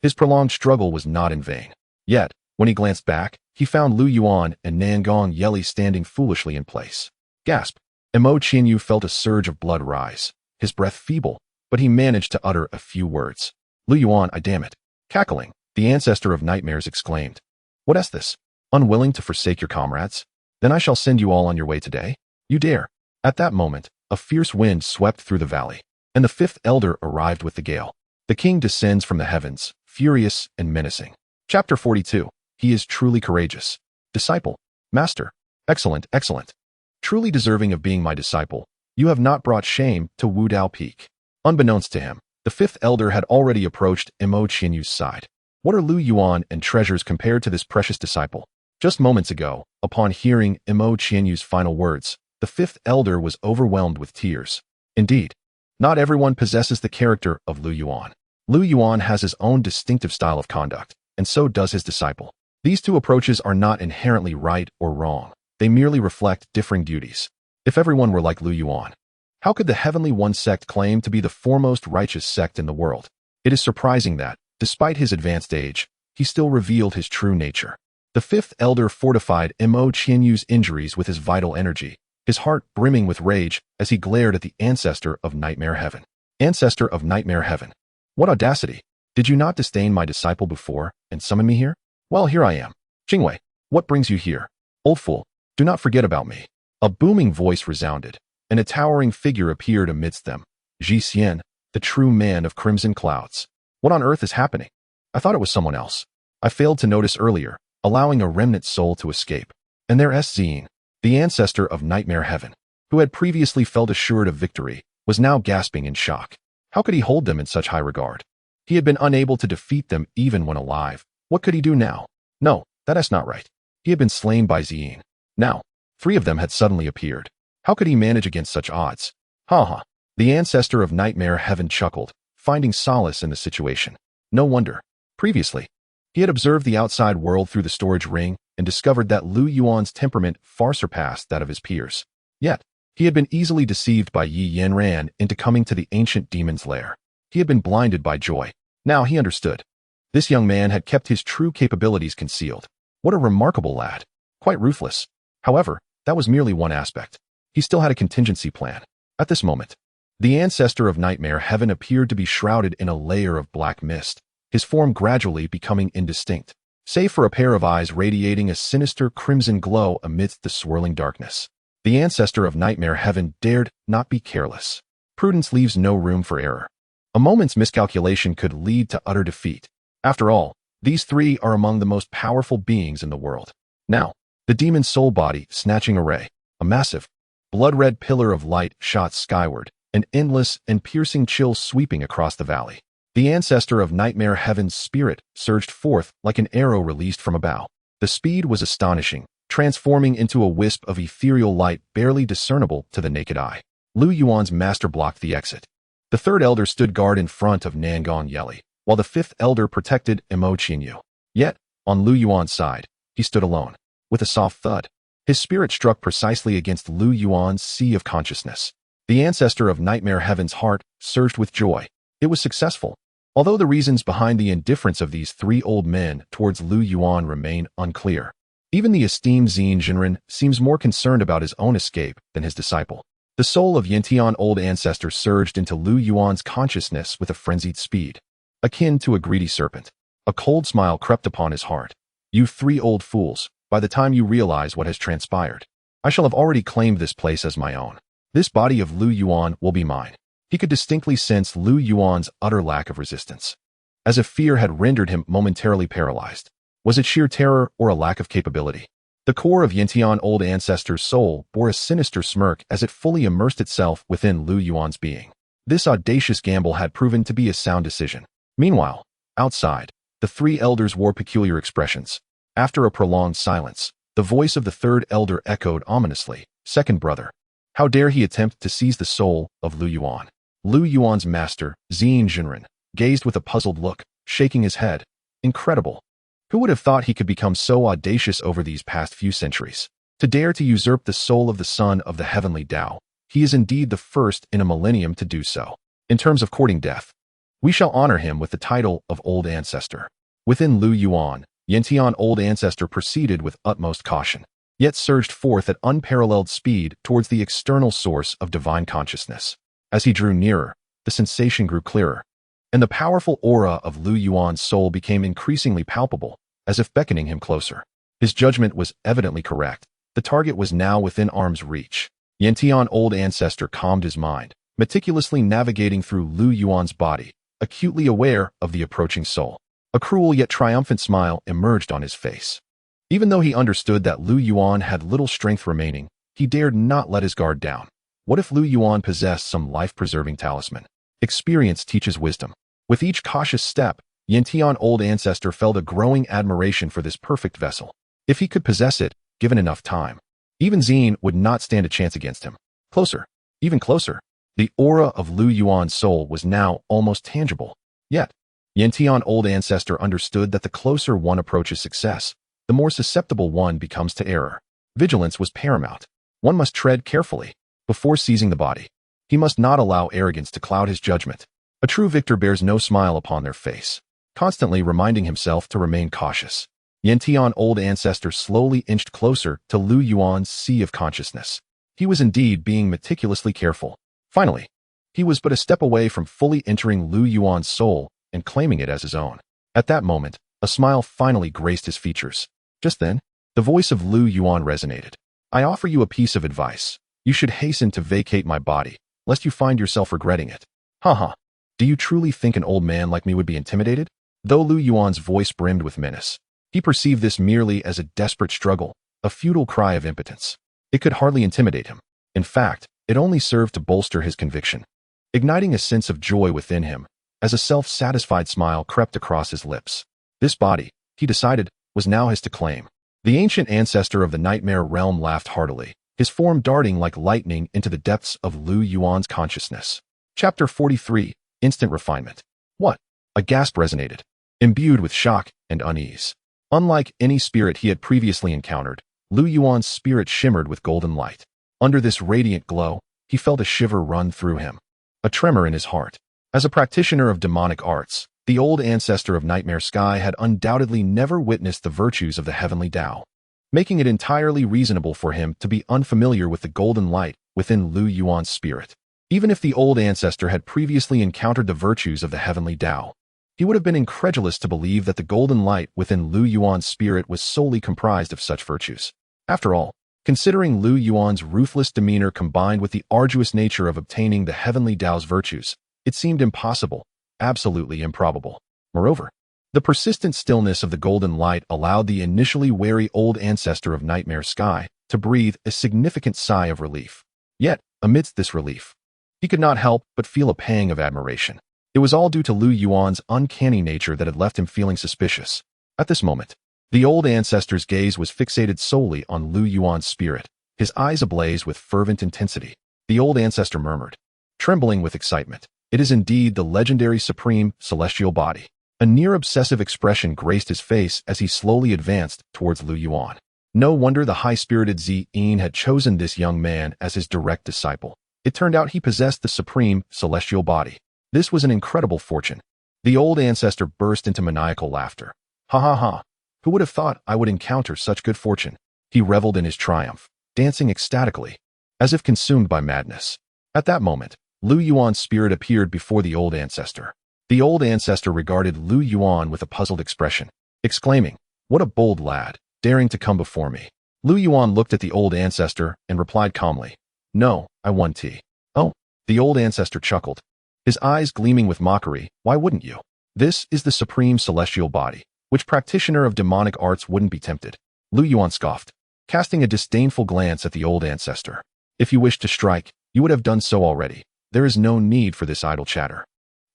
His prolonged struggle was not in vain. Yet, when he glanced back, he found Lu Yuan and Nangong Yeli standing foolishly in place. Gasp! Mo Qianyu felt a surge of blood rise, his breath feeble, but he managed to utter a few words. Lu Yuan, I damn it. Cackling, the ancestor of nightmares exclaimed. What is this? Unwilling to forsake your comrades? Then I shall send you all on your way today. You dare. At that moment, a fierce wind swept through the valley, and the 5th elder arrived with the gale. The king descends from the heavens, furious and menacing. Chapter 42. He is truly courageous. Disciple. Master. Excellent, excellent. Truly deserving of being my disciple, you have not brought shame to Wu Dao Peak. Unbeknownst to him, the 5th elder had already approached Mo Qianyu's side. What are Lu Yuan and treasures compared to this precious disciple? Just moments ago, upon hearing Mo Qianyu's final words, the 5th elder was overwhelmed with tears. Indeed, not everyone possesses the character of Lu Yuan. Lu Yuan has his own distinctive style of conduct, and so does his disciple. These two approaches are not inherently right or wrong. They merely reflect differing duties. If everyone were like Lu Yuan, how could the Heavenly One sect claim to be the foremost righteous sect in the world? It is surprising that, despite his advanced age, he still revealed his true nature. The 5th elder fortified Mo Qianyu's injuries with his vital energy, his heart brimming with rage as he glared at the ancestor of Nightmare Heaven. Ancestor of Nightmare Heaven. What audacity! Did you not disdain my disciple before and summon me here? Well, here I am. Jingwei, what brings you here? Old fool, do not forget about me. A booming voice resounded, and a towering figure appeared amidst them. Ji Xian, the true man of crimson clouds. What on earth is happening? I thought it was someone else. I failed to notice earlier, allowing a remnant soul to escape. And there's Zine, the ancestor of Nightmare Heaven, who had previously felt assured of victory, was now gasping in shock. How could he hold them in such high regard? He had been unable to defeat them even when alive. What could he do now? No, that is not right. He had been slain by Zine. Now, 3 of them had suddenly appeared. How could he manage against such odds? Ha ha. The ancestor of Nightmare Heaven chuckled, finding solace in the situation. No wonder. Previously, he had observed the outside world through the storage ring and discovered that Lu Yuan's temperament far surpassed that of his peers. Yet, he had been easily deceived by Yi Yanran into coming to the ancient demon's lair. He had been blinded by joy. Now he understood. This young man had kept his true capabilities concealed. What a remarkable lad. Quite ruthless. However, that was merely one aspect. He still had a contingency plan. At this moment, the ancestor of Nightmare Heaven appeared to be shrouded in a layer of black mist, his form gradually becoming indistinct, save for a pair of eyes radiating a sinister crimson glow amidst the swirling darkness. The ancestor of Nightmare Heaven dared not be careless. Prudence leaves no room for error. A moment's miscalculation could lead to utter defeat. After all, these 3 are among the most powerful beings in the world. Now, the demon's soul body snatching a ray, a massive, blood-red pillar of light shot skyward, an endless and piercing chill sweeping across the valley. The ancestor of Nightmare Heaven's spirit surged forth like an arrow released from a bow. The speed was astonishing, transforming into a wisp of ethereal light barely discernible to the naked eye. Lu Yuan's master blocked the exit. The 3rd elder stood guard in front of Nangong Yeli, while the 5th elder protected Mo Qianyu. Yet, on Lu Yuan's side, he stood alone. With a soft thud, His spirit struck precisely against Lu Yuan's sea of consciousness. The ancestor of Nightmare Heaven's heart surged with joy. It was successful. Although the reasons behind the indifference of these three old men towards Lu Yuan remain unclear. Even the esteemed Xin Jinren seems more concerned about his own escape than his disciple. The soul of Yintian old ancestor surged into Lu Yuan's consciousness with a frenzied speed, akin to a greedy serpent. A cold smile crept upon his heart. You three old fools, by the time you realize what has transpired, I shall have already claimed this place as my own. This body of Lu Yuan will be mine. He could distinctly sense Lu Yuan's utter lack of resistance, as if fear had rendered him momentarily paralyzed. Was it sheer terror or a lack of capability? The core of Yintian old ancestor's soul bore a sinister smirk as it fully immersed itself within Lu Yuan's being. This audacious gamble had proven to be a sound decision. Meanwhile, outside, the three elders wore peculiar expressions. After a prolonged silence, the voice of the third elder echoed ominously, "Second brother, how dare he attempt to seize the soul of Lu Yuan?" Lu Yuan's master, Xin Jinren, gazed with a puzzled look, shaking his head. Incredible. Who would have thought he could become so audacious over these past few centuries? To dare to usurp the soul of the son of the heavenly Tao, he is indeed the first in a millennium to do so. In terms of courting death, we shall honor him with the title of Old Ancestor. Within Lu Yuan, Yintian old ancestor proceeded with utmost caution, yet surged forth at unparalleled speed towards the external source of divine consciousness. As he drew nearer, the sensation grew clearer, and the powerful aura of Lu Yuan's soul became increasingly palpable, as if beckoning him closer. His judgment was evidently correct. The target was now within arm's reach. Yintian old ancestor calmed his mind, meticulously navigating through Lu Yuan's body, acutely aware of the approaching soul. A cruel yet triumphant smile emerged on his face. Even though he understood that Lu Yuan had little strength remaining, he dared not let his guard down. What if Lu Yuan possessed some life-preserving talisman? Experience teaches wisdom. With each cautious step, Yintian old ancestor felt a growing admiration for this perfect vessel. If he could possess it, given enough time, even Xin would not stand a chance against him. Closer, even closer. The aura of Lu Yuan's soul was now almost tangible. Yet, Yintian old ancestor understood that the closer one approaches success, the more susceptible one becomes to error. Vigilance was paramount. One must tread carefully before seizing the body. He must not allow arrogance to cloud his judgment. A true victor bears no smile upon their face, constantly reminding himself to remain cautious. Yintian old ancestor slowly inched closer to Lu Yuan's sea of consciousness. He was indeed being meticulously careful. Finally, he was but a step away from fully entering Lu Yuan's soul and claiming it as his own. At that moment, a smile finally graced his features. Just then, the voice of Lu Yuan resonated. I offer you a piece of advice. You should hasten to vacate my body, lest you find yourself regretting it. Haha. Do you truly think an old man like me would be intimidated? Though Lu Yuan's voice brimmed with menace, he perceived this merely as a desperate struggle, a futile cry of impotence. It could hardly intimidate him. In fact, it only served to bolster his conviction, igniting a sense of joy within him, as a self-satisfied smile crept across his lips. This body, he decided, was now his to claim. The ancient ancestor of the nightmare realm laughed heartily, his form darting like lightning into the depths of Lu Yuan's consciousness. Chapter 43, Instant Refinement. What? A gasp resonated, imbued with shock and unease. Unlike any spirit he had previously encountered, Lu Yuan's spirit shimmered with golden light. Under this radiant glow, he felt a shiver run through him, a tremor in his heart. As a practitioner of demonic arts, the old ancestor of Nightmare Sky had undoubtedly never witnessed the virtues of the heavenly Tao, making it entirely reasonable for him to be unfamiliar with the golden light within Lu Yuan's spirit. Even if the old ancestor had previously encountered the virtues of the heavenly Tao, he would have been incredulous to believe that the golden light within Lu Yuan's spirit was solely comprised of such virtues. After all, considering Lu Yuan's ruthless demeanor combined with the arduous nature of obtaining the heavenly Tao's virtues, it seemed impossible, absolutely improbable. Moreover, the persistent stillness of the golden light allowed the initially wary old ancestor of Nightmare Sky to breathe a significant sigh of relief. Yet, amidst this relief, he could not help but feel a pang of admiration. It was all due to Lu Yuan's uncanny nature that had left him feeling suspicious. At this moment, the old ancestor's gaze was fixated solely on Lu Yuan's spirit, his eyes ablaze with fervent intensity. The old ancestor murmured, trembling with excitement, "It is indeed the legendary supreme celestial body." A near-obsessive expression graced his face as he slowly advanced towards Lu Yuan. No wonder the high-spirited Yuan had chosen this young man as his direct disciple. It turned out he possessed the supreme celestial body. This was an incredible fortune. The old ancestor burst into maniacal laughter. Ha ha ha. Who would have thought I would encounter such good fortune? He reveled in his triumph, dancing ecstatically, as if consumed by madness. At that moment, Lu Yuan's spirit appeared before the old ancestor. The old ancestor regarded Lu Yuan with a puzzled expression, exclaiming, "What a bold lad, daring to come before me." Lu Yuan looked at the old ancestor and replied calmly, "No, I won tea." "Oh," the old ancestor chuckled, his eyes gleaming with mockery. "Why wouldn't you? This is the supreme celestial body. Which practitioner of demonic arts wouldn't be tempted?" Lu Yuan scoffed, casting a disdainful glance at the old ancestor. "If you wished to strike, you would have done so already. There is no need for this idle chatter.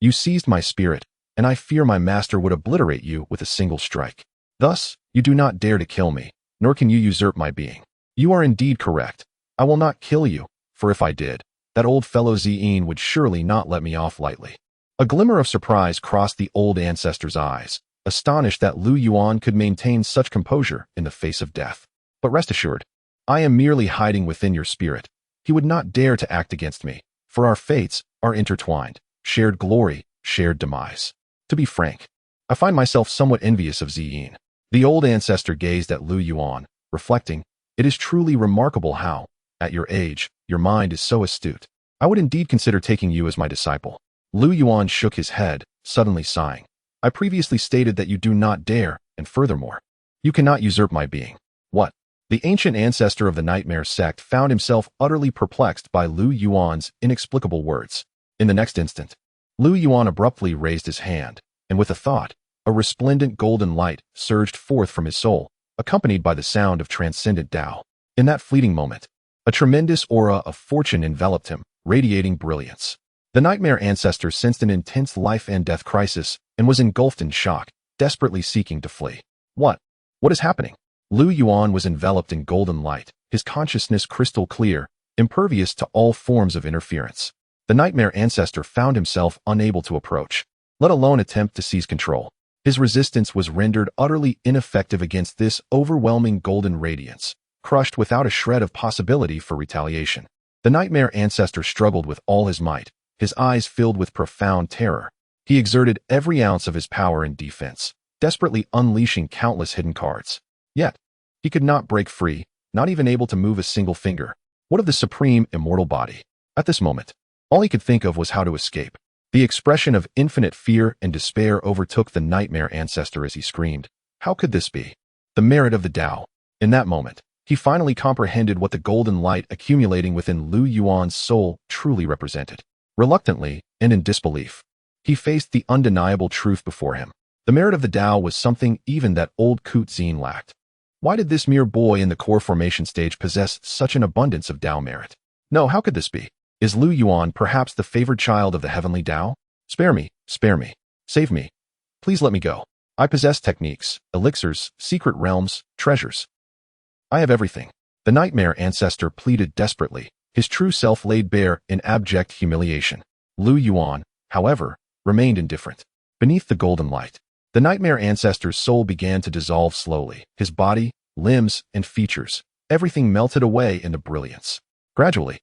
You seized my spirit, and I fear my master would obliterate you with a single strike. Thus, you do not dare to kill me, nor can you usurp my being. You are indeed correct. I will not kill you, for if I did, that old fellow Yuan would surely not let me off lightly." A glimmer of surprise crossed the old ancestor's eyes, astonished that Lu Yuan could maintain such composure in the face of death. "But rest assured, I am merely hiding within your spirit. He would not dare to act against me, for our fates are intertwined, shared glory, shared demise. To be frank, I find myself somewhat envious of Yuan." The old ancestor gazed at Lu Yuan, reflecting, "It is truly remarkable how, at your age, your mind is so astute. I would indeed consider taking you as my disciple." Lu Yuan shook his head, suddenly sighing. "I previously stated that you do not dare, and furthermore, you cannot usurp my being." "What?" The ancient ancestor of the Nightmare Sect found himself utterly perplexed by Lu Yuan's inexplicable words. In the next instant, Lu Yuan abruptly raised his hand, and with a thought, a resplendent golden light surged forth from his soul, accompanied by the sound of transcendent Tao. In that fleeting moment, a tremendous aura of fortune enveloped him, radiating brilliance. The Nightmare ancestor sensed an intense life and death crisis and was engulfed in shock, desperately seeking to flee. What is happening?" Lu Yuan was enveloped in golden light, his consciousness crystal clear, impervious to all forms of interference. The Nightmare ancestor found himself unable to approach, let alone attempt to seize control. His resistance was rendered utterly ineffective against this overwhelming golden radiance, crushed without a shred of possibility for retaliation. The Nightmare ancestor struggled with all his might, his eyes filled with profound terror. He exerted every ounce of his power in defense, desperately unleashing countless hidden cards. Yet, he could not break free, not even able to move a single finger. What of the supreme immortal body? At this moment, all he could think of was how to escape. The expression of infinite fear and despair overtook the Nightmare ancestor as he screamed, "How could this be? The merit of the Tao." In that moment, he finally comprehended what the golden light accumulating within Lu Yuan's soul truly represented. Reluctantly, and in disbelief, he faced the undeniable truth before him. The merit of the Tao was something even that old Kut Zin lacked. Why did this mere boy in the core formation stage possess such an abundance of Tao merit? No, how could this be? Is Lu Yuan perhaps the favored child of the heavenly Tao? Spare me, save me. Please let me go. I possess techniques, elixirs, secret realms, treasures. I have everything." The Nightmare ancestor pleaded desperately, his true self laid bare in abject humiliation. Lu Yuan, however, remained indifferent. Beneath the golden light, the Nightmare ancestor's soul began to dissolve slowly. His body, limbs, and features, everything melted away in the brilliance. Gradually,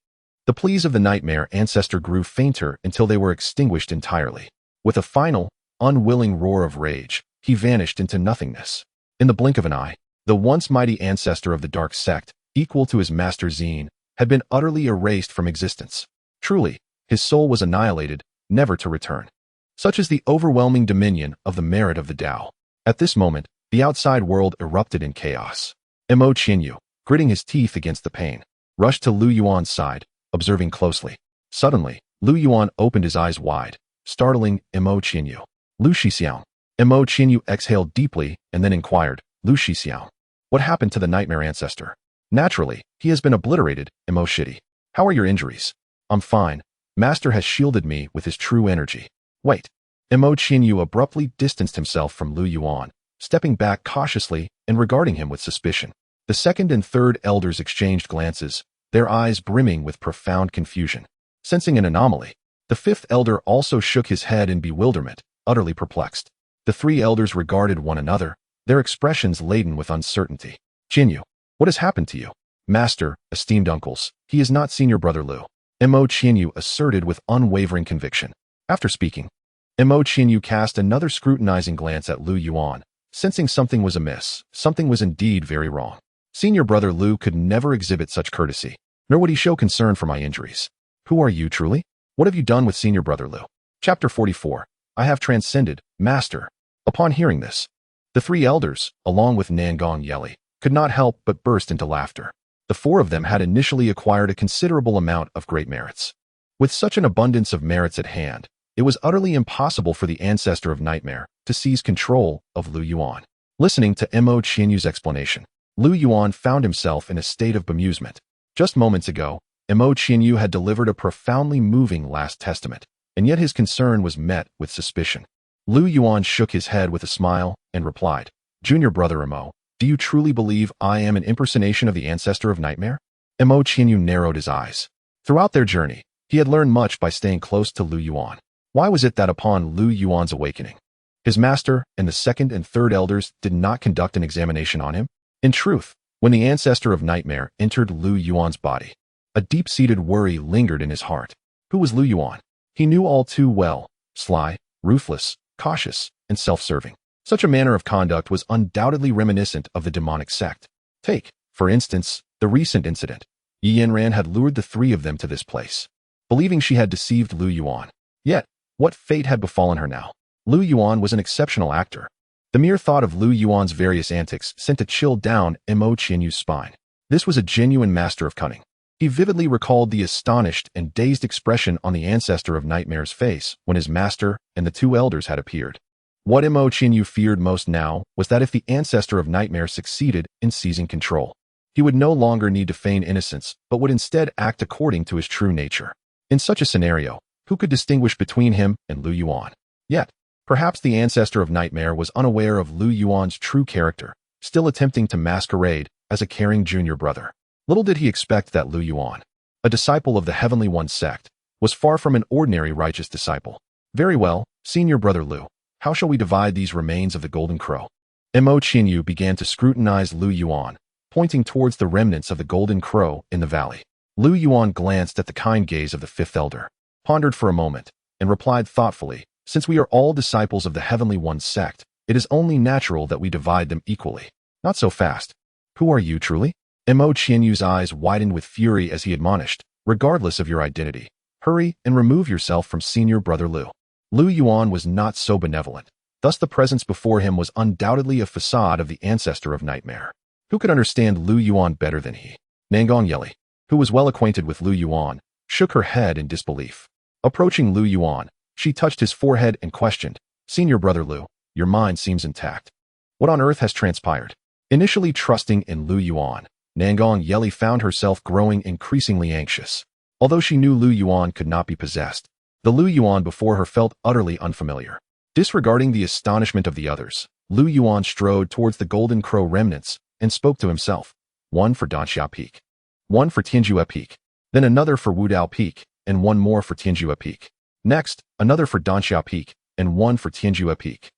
the pleas of the Nightmare ancestor grew fainter until they were extinguished entirely. With a final, unwilling roar of rage, he vanished into nothingness. In the blink of an eye, the once mighty ancestor of the Dark Sect, equal to his master Yuan, had been utterly erased from existence. Truly, his soul was annihilated, never to return. Such is the overwhelming dominion of the merit of the Tao. At this moment, the outside world erupted in chaos. Mo Qianyu, gritting his teeth against the pain, rushed to Lu Yuan's side, observing closely. Suddenly, Lu Yuan opened his eyes wide, startling Mo Qianyu. "Lu Shixiao." Mo Qianyu exhaled deeply and then inquired, "Lu Shixiao, what happened to the Nightmare ancestor?" "Naturally, he has been obliterated, Mo Shitty. How are your injuries?" "I'm fine. Master has shielded me with his true energy." "Wait." Mo Qianyu abruptly distanced himself from Lu Yuan, stepping back cautiously and regarding him with suspicion. The second and third elders exchanged glances, their eyes brimming with profound confusion. Sensing an anomaly, the fifth elder also shook his head in bewilderment, utterly perplexed. The three elders regarded one another, their expressions laden with uncertainty. "Qianyu, What has happened to you? Master, esteemed uncles, he is not senior brother Lu. Mo Qianyu asserted with unwavering conviction. After speaking, Mo Qianyu cast another scrutinizing glance at Lu Yuan, sensing something was amiss, something was indeed very wrong. Senior brother Lu could never exhibit such courtesy, nor would he show concern for my injuries. Who are you truly? What have you done with senior brother Lu? Chapter 44. I have transcended, Master. Upon hearing this, the three elders, along with Nangong Yeli, could not help but burst into laughter. The four of them had initially acquired a considerable amount of great merits. With such an abundance of merits at hand, it was utterly impossible for the ancestor of Nightmare to seize control of Lu Yuan. Listening to Mo Qianyu's explanation, Lu Yuan found himself in a state of bemusement. Just moments ago, Mo Qianyu had delivered a profoundly moving last testament, and yet his concern was met with suspicion. Lu Yuan shook his head with a smile and replied, Junior brother Mo, do you truly believe I am an impersonation of the ancestor of Nightmare? Mo Qianyu narrowed his eyes. Throughout their journey, he had learned much by staying close to Lu Yuan. Why was it that upon Lu Yuan's awakening, his master and the second and third elders did not conduct an examination on him? In truth, when the ancestor of Nightmare entered Lu Yuan's body, a deep-seated worry lingered in his heart. Who was Lu Yuan? He knew all too well, sly, ruthless, cautious, and self-serving. Such a manner of conduct was undoubtedly reminiscent of the demonic sect. Take, for instance, the recent incident. Yi Yanran had lured the three of them to this place, believing she had deceived Lu Yuan. Yet, what fate had befallen her now? Lu Yuan was an exceptional actor. The mere thought of Lu Yuan's various antics sent a chill down Mo Qianyu's spine. This was a genuine master of cunning. He vividly recalled the astonished and dazed expression on the ancestor of Nightmare's face when his master and the two elders had appeared. What Mo Qianyu feared most now was that if the ancestor of Nightmare succeeded in seizing control, he would no longer need to feign innocence, but would instead act according to his true nature. In such a scenario, who could distinguish between him and Lu Yuan? Yet, perhaps the ancestor of Nightmare was unaware of Lu Yuan's true character, still attempting to masquerade as a caring junior brother. Little did he expect that Lu Yuan, a disciple of the Heavenly One sect, was far from an ordinary righteous disciple. Very well, senior brother Lu, how shall we divide these remains of the Golden Crow? Mo Qianyu began to scrutinize Lu Yuan, pointing towards the remnants of the Golden Crow in the valley. Lu Yuan glanced at the kind gaze of the fifth elder, pondered for a moment, and replied thoughtfully, since we are all disciples of the Heavenly One sect, it is only natural that we divide them equally. Not so fast. Who are you truly? Mo Qianyu's eyes widened with fury as he admonished, regardless of your identity, hurry and remove yourself from senior brother Lu. Lu Yuan was not so benevolent. Thus the presence before him was undoubtedly a facade of the ancestor of Nightmare. Who could understand Lu Yuan better than he? Nangong Yeli, who was well acquainted with Lu Yuan, shook her head in disbelief. Approaching Lu Yuan, she touched his forehead and questioned, Senior brother Lu, your mind seems intact. What on earth has transpired? Initially trusting in Lu Yuan, Nangong Yeli found herself growing increasingly anxious. Although she knew Lu Yuan could not be possessed, the Lu Yuan before her felt utterly unfamiliar. Disregarding the astonishment of the others, Lu Yuan strode towards the Golden Crow remnants and spoke to himself. One for Danxia Peak, one for Tianjue Peak, then another for Wudao Peak, and one more for Tianjue Peak. Next, another for Danxia Peak, and one for Tianjue Peak.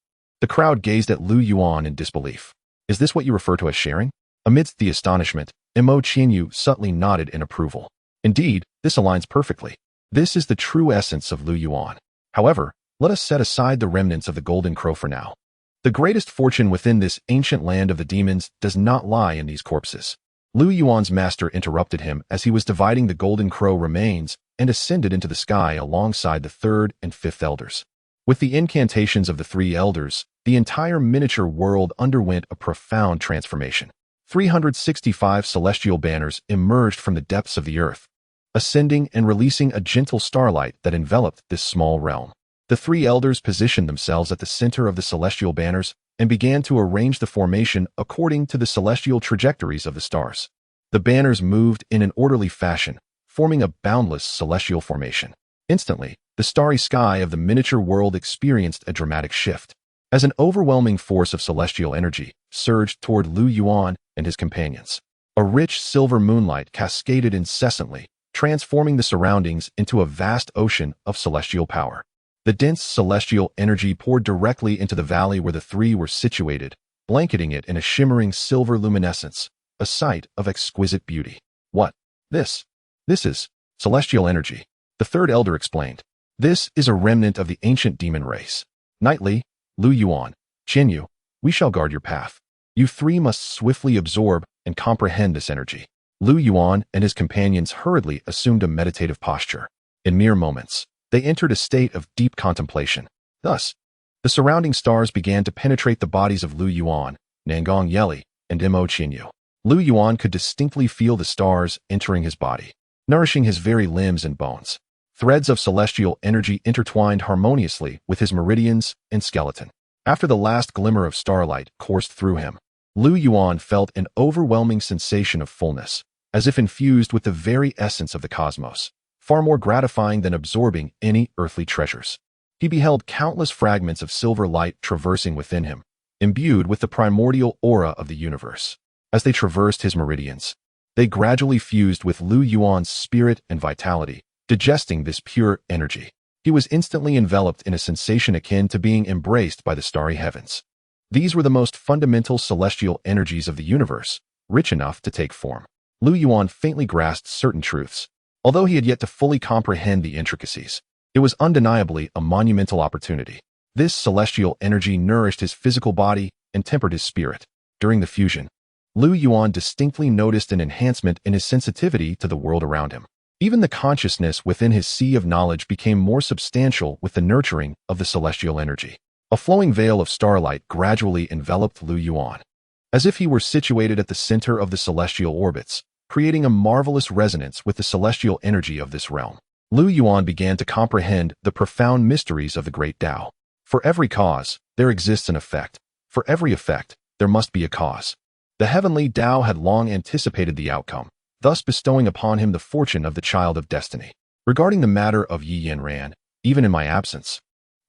The crowd gazed at Lu Yuan in disbelief. Is this what you refer to as sharing? Amidst the astonishment, Mo Qianyu subtly nodded in approval. Indeed, this aligns perfectly. This is the true essence of Lu Yuan. However, let us set aside the remnants of the Golden Crow for now. The greatest fortune within this ancient land of the demons does not lie in these corpses. Lu Yuan's master interrupted him as he was dividing the Golden Crow remains and ascended into the sky alongside the third and fifth elders. With the incantations of the three elders, the entire miniature world underwent a profound transformation. 365 celestial banners emerged from the depths of the earth, ascending and releasing a gentle starlight that enveloped this small realm. The three elders positioned themselves at the center of the celestial banners and began to arrange the formation according to the celestial trajectories of the stars. The banners moved in an orderly fashion, forming a boundless celestial formation. Instantly, the starry sky of the miniature world experienced a dramatic shift, as an overwhelming force of celestial energy surged toward Lu Yuan and his companions. A rich silver moonlight cascaded incessantly, transforming the surroundings into a vast ocean of celestial power. The dense celestial energy poured directly into the valley where the three were situated, blanketing it in a shimmering silver luminescence. a sight of exquisite beauty. What? This? This is celestial energy, the third elder explained. This is a remnant of the ancient demon race. Nightly, Lu Yuan, Qianyu, we shall guard your path. You three must swiftly absorb and comprehend this energy. Lu Yuan and his companions hurriedly assumed a meditative posture. In mere moments, they entered a state of deep contemplation. Thus, the surrounding stars began to penetrate the bodies of Lu Yuan, Nangong Yeli, and Mo Qinyu. Lu Yuan could distinctly feel the stars entering his body, nourishing his very limbs and bones. Threads of celestial energy intertwined harmoniously with his meridians and skeleton. After the last glimmer of starlight coursed through him, Lu Yuan felt an overwhelming sensation of fullness, as if infused with the very essence of the cosmos, far more gratifying than absorbing any earthly treasures. He beheld countless fragments of silver light traversing within him, imbued with the primordial aura of the universe. As they traversed his meridians, they gradually fused with Lu Yuan's spirit and vitality, digesting this pure energy. He was instantly enveloped in a sensation akin to being embraced by the starry heavens. These were the most fundamental celestial energies of the universe, rich enough to take form. Lu Yuan faintly grasped certain truths. Although he had yet to fully comprehend the intricacies, it was undeniably a monumental opportunity. This celestial energy nourished his physical body and tempered his spirit. During the fusion, Lu Yuan distinctly noticed an enhancement in his sensitivity to the world around him. Even the consciousness within his sea of knowledge became more substantial with the nurturing of the celestial energy. A flowing veil of starlight gradually enveloped Lu Yuan, as if he were situated at the center of the celestial orbits, creating a marvelous resonance with the celestial energy of this realm. Lu Yuan began to comprehend the profound mysteries of the great Tao. For every cause, there exists an effect. For every effect, there must be a cause. The heavenly Tao had long anticipated the outcome, thus bestowing upon him the fortune of the child of destiny. Regarding the matter of Yi Yanran, even in my absence,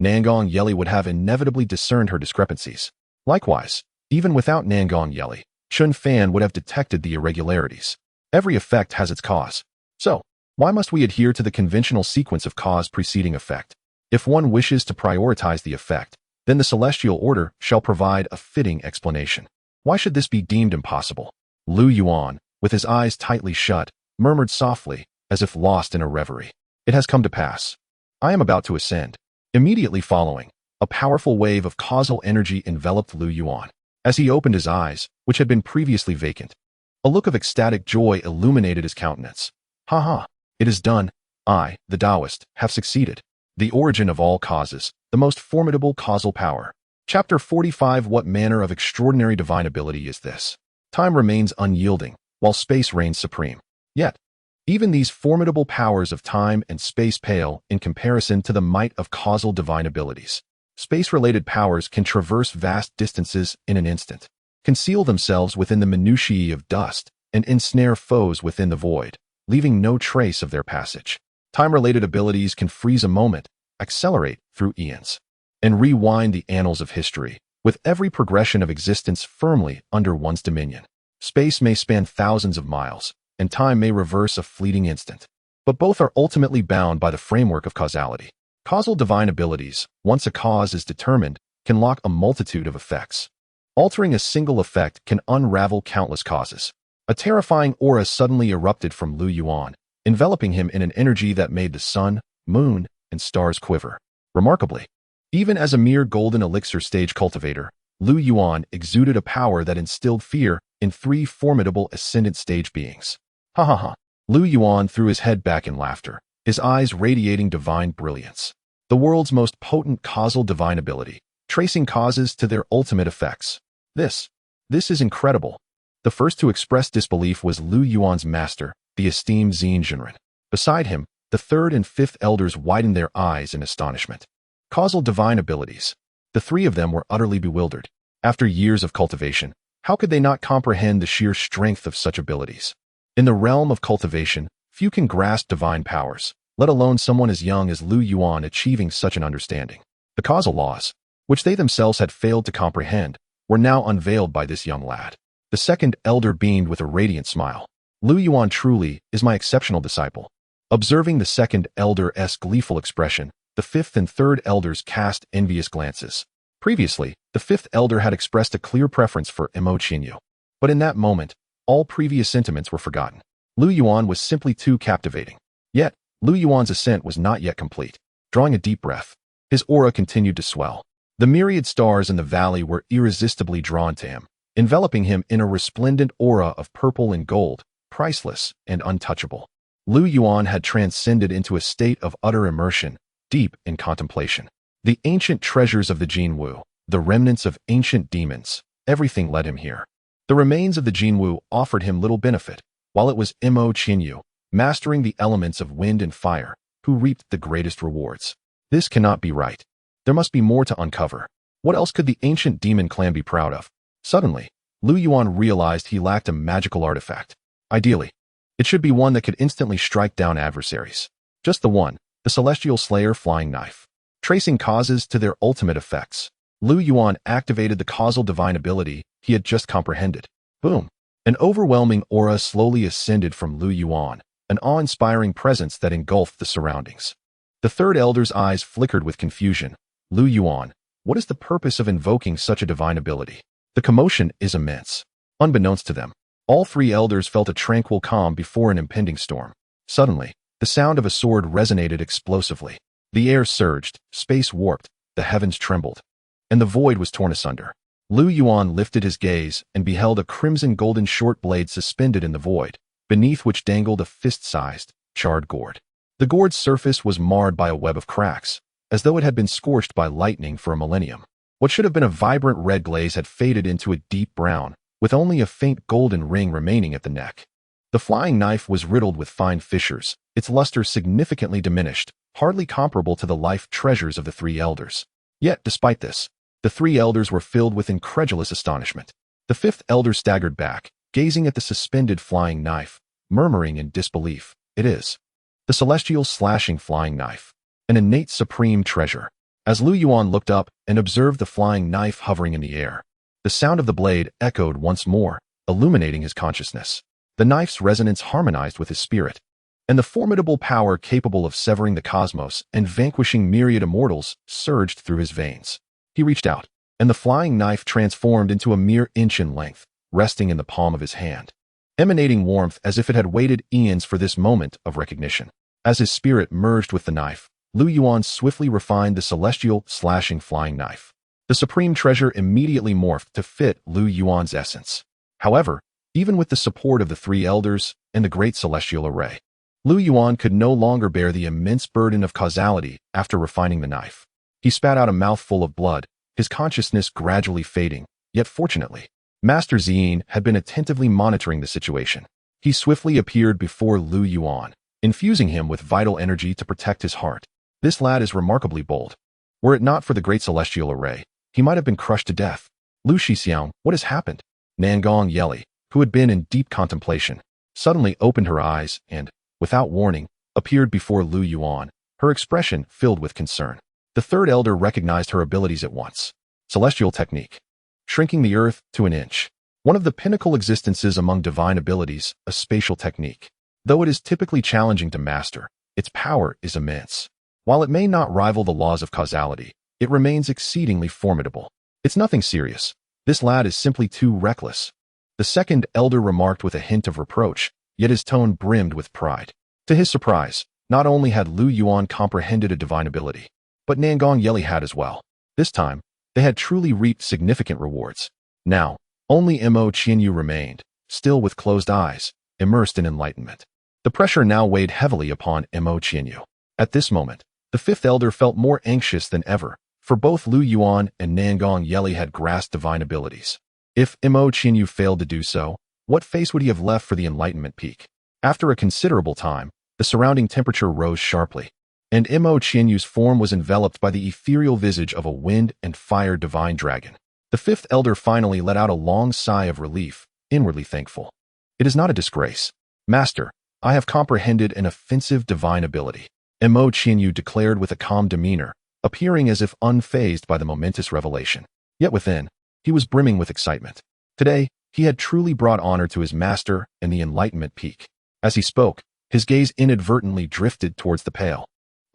Nangong Yeli would have inevitably discerned her discrepancies. Likewise, even without Nangong Yeli, Chun Fan would have detected the irregularities. Every effect has its cause. So, why must we adhere to the conventional sequence of cause preceding effect? If one wishes to prioritize the effect, then the celestial order shall provide a fitting explanation. Why should this be deemed impossible? Lu Yuan, with his eyes tightly shut, murmured softly, as if lost in a reverie. It has come to pass. I am about to ascend. Immediately following, a powerful wave of causal energy enveloped Lu Yuan. As he opened his eyes, which had been previously vacant, a look of ecstatic joy illuminated his countenance. Ha ha! It is done. I, the Taoist, have succeeded. The origin of all causes, the most formidable causal power. Chapter 45. What manner of extraordinary divine ability is this? Time remains unyielding, while space reigns supreme. Yet, even these formidable powers of time and space pale in comparison to the might of causal divine abilities. Space-related powers can traverse vast distances in an instant, conceal themselves within the minutiae of dust, and ensnare foes within the void, leaving no trace of their passage. Time-related abilities can freeze a moment, accelerate through eons, and rewind the annals of history, with every progression of existence firmly under one's dominion. Space may span thousands of miles, and time may reverse a fleeting instant, but both are ultimately bound by the framework of causality. Causal divine abilities, once a cause is determined, can lock a multitude of effects. Altering a single effect can unravel countless causes. A terrifying aura suddenly erupted from Lu Yuan, enveloping him in an energy that made the sun, moon, and stars quiver. Remarkably, even as a mere golden elixir stage cultivator, Lu Yuan exuded a power that instilled fear in three formidable ascendant stage beings. Ha ha ha! Lu Yuan threw his head back in laughter, his eyes radiating divine brilliance. The world's most potent causal divine ability, tracing causes to their ultimate effects. This is incredible. The first to express disbelief was Lu Yuan's master, the esteemed Xin Zhenren. Beside him, the third and fifth elders widened their eyes in astonishment. Causal divine abilities. The three of them were utterly bewildered. After years of cultivation, how could they not comprehend the sheer strength of such abilities? In the realm of cultivation, few can grasp divine powers, let alone someone as young as Lu Yuan achieving such an understanding. The causal laws, which they themselves had failed to comprehend, were now unveiled by this young lad. The second elder beamed with a radiant smile. Lu Yuan truly is my exceptional disciple. Observing the second elder's gleeful expression, the fifth and third elders cast envious glances. Previously, the fifth elder had expressed a clear preference for Mo Qinyu. But in that moment, All previous sentiments were forgotten. Lu Yuan was simply too captivating. Yet, Lu Yuan's ascent was not yet complete. Drawing a deep breath, his aura continued to swell. The myriad stars in the valley were irresistibly drawn to him, enveloping him in a resplendent aura of purple and gold, priceless and untouchable. Lu Yuan had transcended into a state of utter immersion, deep in contemplation. The ancient treasures of the Jinwu, the remnants of ancient demons, everything led him here. The remains of the Jinwu offered him little benefit, while it was Mo Qinyu, mastering the elements of wind and fire, who reaped the greatest rewards. This cannot be right. There must be more to uncover. What else could the ancient demon clan be proud of? Suddenly, Lu Yuan realized he lacked a magical artifact. Ideally, it should be one that could instantly strike down adversaries. Just the one, the Celestial Slayer flying knife. Tracing causes to their ultimate effects, Lu Yuan activated the causal divine ability he had just comprehended. Boom! An overwhelming aura slowly ascended from Lu Yuan, an awe-inspiring presence that engulfed the surroundings. The third elder's eyes flickered with confusion. Lu Yuan, what is the purpose of invoking such a divine ability? The commotion is immense. Unbeknownst to them, all three elders felt a tranquil calm before an impending storm. Suddenly, the sound of a sword resonated explosively. The air surged, space warped, the heavens trembled, and the void was torn asunder. Lu Yuan lifted his gaze and beheld a crimson golden short blade suspended in the void, beneath which dangled a fist-sized, charred gourd. The gourd's surface was marred by a web of cracks, as though it had been scorched by lightning for a millennium. What should have been a vibrant red glaze had faded into a deep brown, with only a faint golden ring remaining at the neck. The flying knife was riddled with fine fissures, its luster significantly diminished, hardly comparable to the life treasures of the three elders. Yet, despite this, the three elders were filled with incredulous astonishment. The fifth elder staggered back, gazing at the suspended flying knife, murmuring in disbelief, "It is the celestial slashing flying knife, an innate supreme treasure." As Lu Yuan looked up and observed the flying knife hovering in the air, the sound of the blade echoed once more, illuminating his consciousness. The knife's resonance harmonized with his spirit, and the formidable power capable of severing the cosmos and vanquishing myriad immortals surged through his veins. He reached out, and the flying knife transformed into a mere inch in length, resting in the palm of his hand, emanating warmth as if it had waited eons for this moment of recognition. As his spirit merged with the knife, Lu Yuan swiftly refined the celestial slashing flying knife. The supreme treasure immediately morphed to fit Lu Yuan's essence. However, even with the support of the three elders and the great celestial array, Lu Yuan could no longer bear the immense burden of causality after refining the knife. He spat out a mouthful of blood, his consciousness gradually fading, yet fortunately, Master Zien had been attentively monitoring the situation. He swiftly appeared before Lu Yuan, infusing him with vital energy to protect his heart. This lad is remarkably bold. Were it not for the great celestial array, he might have been crushed to death. Lu Shixiang, what has happened? Nangong Yeli, who had been in deep contemplation, suddenly opened her eyes and, without warning, appeared before Lu Yuan, her expression filled with concern. The third elder recognized her abilities at once. Celestial technique. Shrinking the earth to an inch. One of the pinnacle existences among divine abilities, a spatial technique. Though it is typically challenging to master, its power is immense. While it may not rival the laws of causality, it remains exceedingly formidable. It's nothing serious. This lad is simply too reckless. The second elder remarked with a hint of reproach, yet his tone brimmed with pride. To his surprise, not only had Lu Yuan comprehended a divine ability, but Nangong Yeli had as well. This time, they had truly reaped significant rewards. Now, only Mo Qinyu remained, still with closed eyes, immersed in enlightenment. The pressure now weighed heavily upon Mo Qinyu. At this moment, the fifth elder felt more anxious than ever, for both Lu Yuan and Nangong Yeli had grasped divine abilities. If Mo Qinyu failed to do so, what face would he have left for the enlightenment peak? After a considerable time, the surrounding temperature rose sharply, and Mo Qinyu's form was enveloped by the ethereal visage of a wind and fire divine dragon. The fifth elder finally let out a long sigh of relief, inwardly thankful. It is not a disgrace. Master, I have comprehended an offensive divine ability. Mo Qinyu declared with a calm demeanor, appearing as if unfazed by the momentous revelation. Yet within, he was brimming with excitement. Today, he had truly brought honor to his master and the enlightenment peak. As he spoke, his gaze inadvertently drifted towards the pale,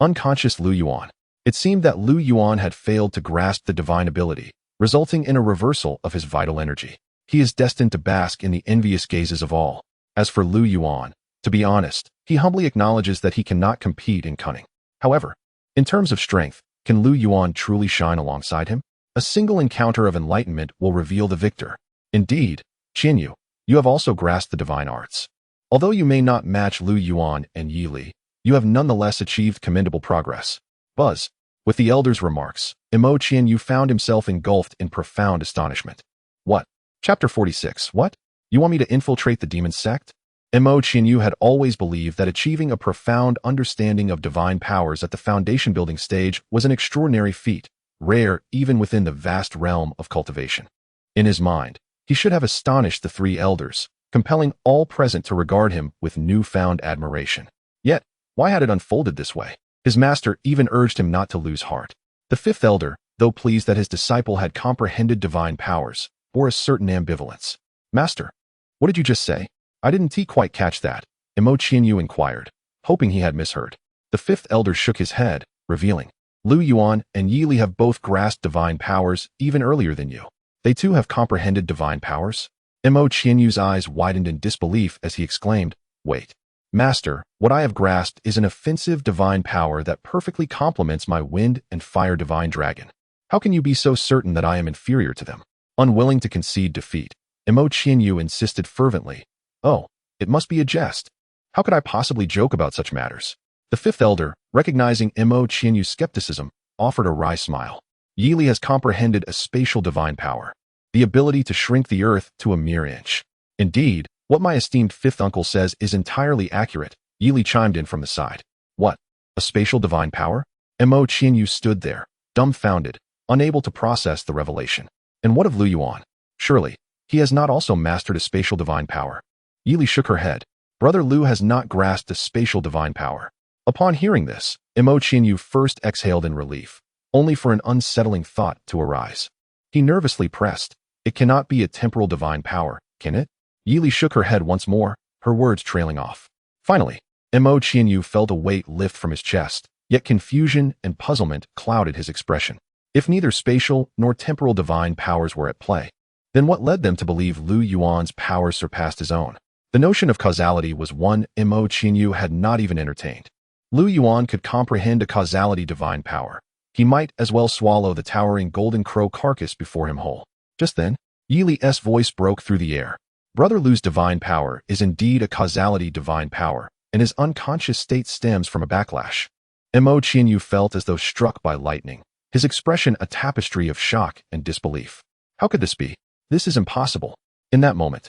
unconscious Lu Yuan. It seemed that Lu Yuan had failed to grasp the divine ability, resulting in a reversal of his vital energy. he is destined to bask in the envious gazes of all. As for Lu Yuan, to be honest, he humbly acknowledges that he cannot compete in cunning. However, in terms of strength, can Lu Yuan truly shine alongside him? A single encounter of enlightenment will reveal the victor. Indeed, Tianyi, you have also grasped the divine arts. Although you may not match Lu Yuan and Yi Li, you have nonetheless achieved commendable progress. Buzz. With the elder's remarks, Mo Tianyi found himself engulfed in profound astonishment. What? Chapter 46. What? You want me to infiltrate the demon sect? Mo Tianyi had always believed that achieving a profound understanding of divine powers at the foundation-building stage was an extraordinary feat, rare even within the vast realm of cultivation. In his mind, he should have astonished the three elders, compelling all present to regard him with newfound admiration. Yet, why had it unfolded this way? His master even urged him not to lose heart. The fifth elder, though pleased that his disciple had comprehended divine powers, bore a certain ambivalence. Master, what did you just say? I didn't quite catch that, Mo Tianyi inquired, hoping he had misheard. The fifth elder shook his head, revealing, Lu Yuan and Yi Li have both grasped divine powers even earlier than you. They too have comprehended divine powers? Mo Tianyu's eyes widened in disbelief as he exclaimed, Wait. Master, what I have grasped is an offensive divine power that perfectly complements my wind and fire divine dragon. How can you be so certain that I am inferior to them? Unwilling to concede defeat, Mo Tianyi insisted fervently, Oh, it must be a jest. How could I possibly joke about such matters? The fifth elder, recognizing Mo Tianyu's skepticism, offered a wry smile. Yi Li has comprehended a spatial divine power, the ability to shrink the earth to a mere inch. Indeed, what my esteemed fifth uncle says is entirely accurate, Yi Li chimed in from the side. What? A spatial divine power? Mo Tianyi stood there, dumbfounded, unable to process the revelation. And what of Lu Yuan? Surely, he has not also mastered a spatial divine power. Yi Li shook her head. Brother Lu has not grasped a spatial divine power. Upon hearing this, Mo Tianyi first exhaled in relief, only for an unsettling thought to arise. He nervously pressed, It cannot be a temporal divine power, can it? Yi Li shook her head once more, her words trailing off. Finally, Mo Tianyi felt a weight lift from his chest, yet confusion and puzzlement clouded his expression. If neither spatial nor temporal divine powers were at play, then what led them to believe Lu Yuan's powers surpassed his own? The notion of causality was one Mo Tianyi had not even entertained. Lu Yuan could comprehend a causality divine power. He might as well swallow the towering golden crow carcass before him whole. Just then, Yi Li's voice broke through the air. Brother Lu's divine power is indeed a causality divine power, and his unconscious state stems from a backlash. Mo Tianyi felt as though struck by lightning, his expression a tapestry of shock and disbelief. How could this be? This is impossible. In that moment,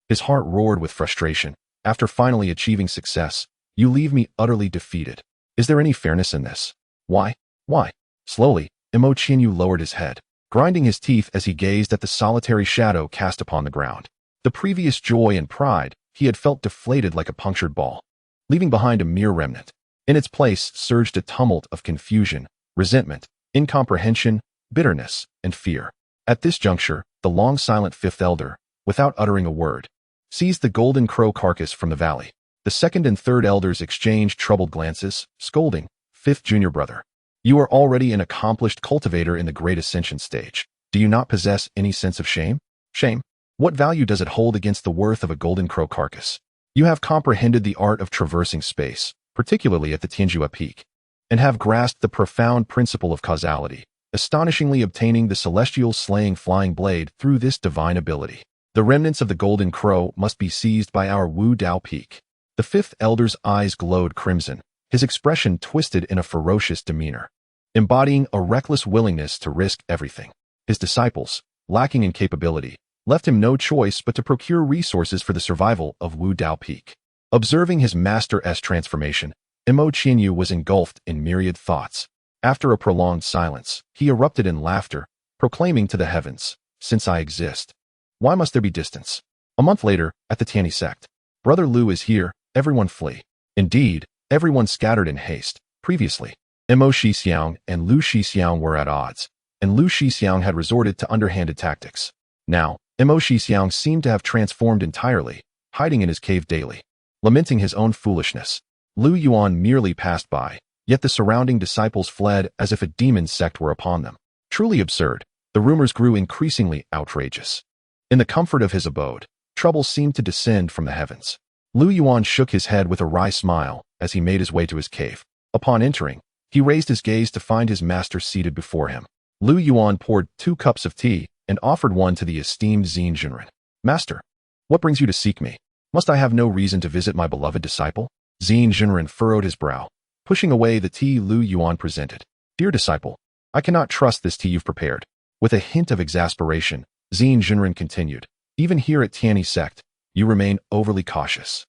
his heart roared with frustration. After finally achieving success, you leave me utterly defeated. Is there any fairness in this? Why? Why? Slowly, Mo Tianyi lowered his head, grinding his teeth as he gazed at the solitary shadow cast upon the ground. The previous joy and pride he had felt deflated like a punctured ball, leaving behind a mere remnant. In its place surged a tumult of confusion, resentment, incomprehension, bitterness, and fear. At this juncture, the long-silent fifth elder, without uttering a word, seized the golden crow carcass from the valley. The second and third elders exchanged troubled glances, scolding, Fifth junior brother, you are already an accomplished cultivator in the great ascension stage. Do you not possess any sense of shame? Shame? What value does it hold against the worth of a golden crow carcass? You have comprehended the art of traversing space, particularly at the Tianyi peak, and have grasped the profound principle of causality, astonishingly obtaining the celestial slaying flying blade through this divine ability. The remnants of the golden crow must be seized by our Wu Dao peak. The fifth elder's eyes glowed crimson, his expression twisted in a ferocious demeanor, embodying a reckless willingness to risk everything. His disciples, lacking in capability, left him no choice but to procure resources for the survival of Wu Dao Peak. Observing his master's transformation, Mo Tianyi was engulfed in myriad thoughts. After a prolonged silence, he erupted in laughter, proclaiming to the heavens, Since I exist, why must there be distance? A month later, at the Tianyi Sect, Brother Lu is here, everyone flee. Indeed, everyone scattered in haste. Previously, Mo Shixiang and Lu Shixiang were at odds, and Lu Shixiang had resorted to underhanded tactics. Now, Mo Shixiang seemed to have transformed entirely, hiding in his cave daily. Lamenting his own foolishness, Lu Yuan merely passed by, yet the surrounding disciples fled as if a demon sect were upon them. Truly absurd, the rumors grew increasingly outrageous. In the comfort of his abode, trouble seemed to descend from the heavens. Lu Yuan shook his head with a wry smile as he made his way to his cave. Upon entering, he raised his gaze to find his master seated before him. Lu Yuan poured 2 cups of tea and offered one to the esteemed Xin Zhenren. Master, what brings you to seek me? Must I have no reason to visit my beloved disciple? Xin Zhenren furrowed his brow, pushing away the tea Lu Yuan presented. Dear disciple, I cannot trust this tea you've prepared. With a hint of exasperation, Xin Zhenren continued. Even here at Tianyi Sect, you remain overly cautious.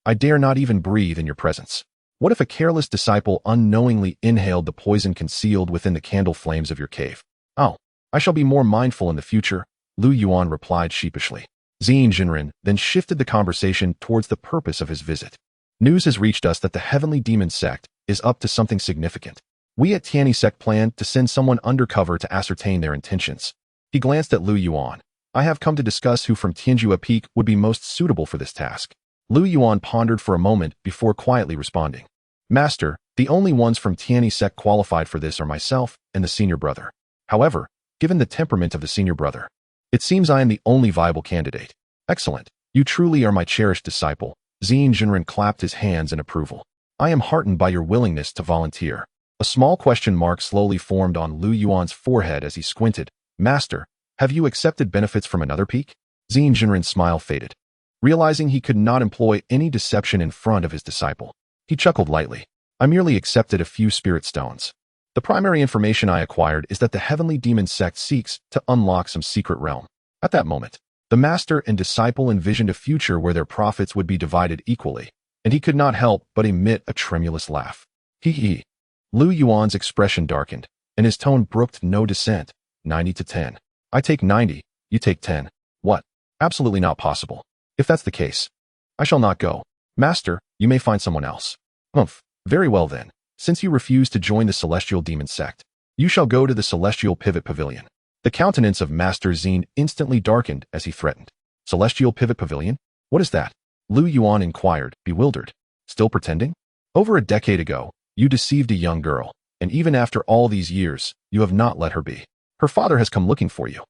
I dare not even breathe in your presence. What if a careless disciple unknowingly inhaled the poison concealed within the candle flames of your cave? Oh, I shall be more mindful in the future, Lu Yuan replied sheepishly. Xin Zhenren then shifted the conversation towards the purpose of his visit. News has reached us that the Heavenly Demon Sect is up to something significant. We at Tianyi Sect plan to send someone undercover to ascertain their intentions. He glanced at Lu Yuan. I have come to discuss who from Tianjua Peak would be most suitable for this task. Lu Yuan pondered for a moment before quietly responding. Master, the only ones from Tianyi Sect qualified for this are myself and the senior brother. However, given the temperament of the senior brother, it seems I am the only viable candidate. Excellent. You truly are my cherished disciple. Xin Zhenren clapped his hands in approval. I am heartened by your willingness to volunteer. A small question mark slowly formed on Lu Yuan's forehead as he squinted. Master, have you accepted benefits from another peak? Xin Zhenren's smile faded. Realizing he could not employ any deception in front of his disciple, he chuckled lightly. I merely accepted a few spirit stones. The primary information I acquired is that the Heavenly Demon Sect seeks to unlock some secret realm. At that moment, the master and disciple envisioned a future where their profits would be divided equally, and he could not help but emit a tremulous laugh. Hee. Lu Yuan's expression darkened, and his tone brooked no dissent. 90-10. I take 90, you take 10. What? Absolutely not possible. If that's the case, I shall not go. Master, you may find someone else. Humph. Very well then. Since you refuse to join the Celestial Demon Sect, you shall go to the Celestial Pivot Pavilion. The countenance of Master Xin instantly darkened as he threatened. Celestial Pivot Pavilion? What is that? Lu Yuan inquired, bewildered. Still pretending? Over a decade ago, you deceived a young girl, and even after all these years, you have not let her be. Her father has come looking for you.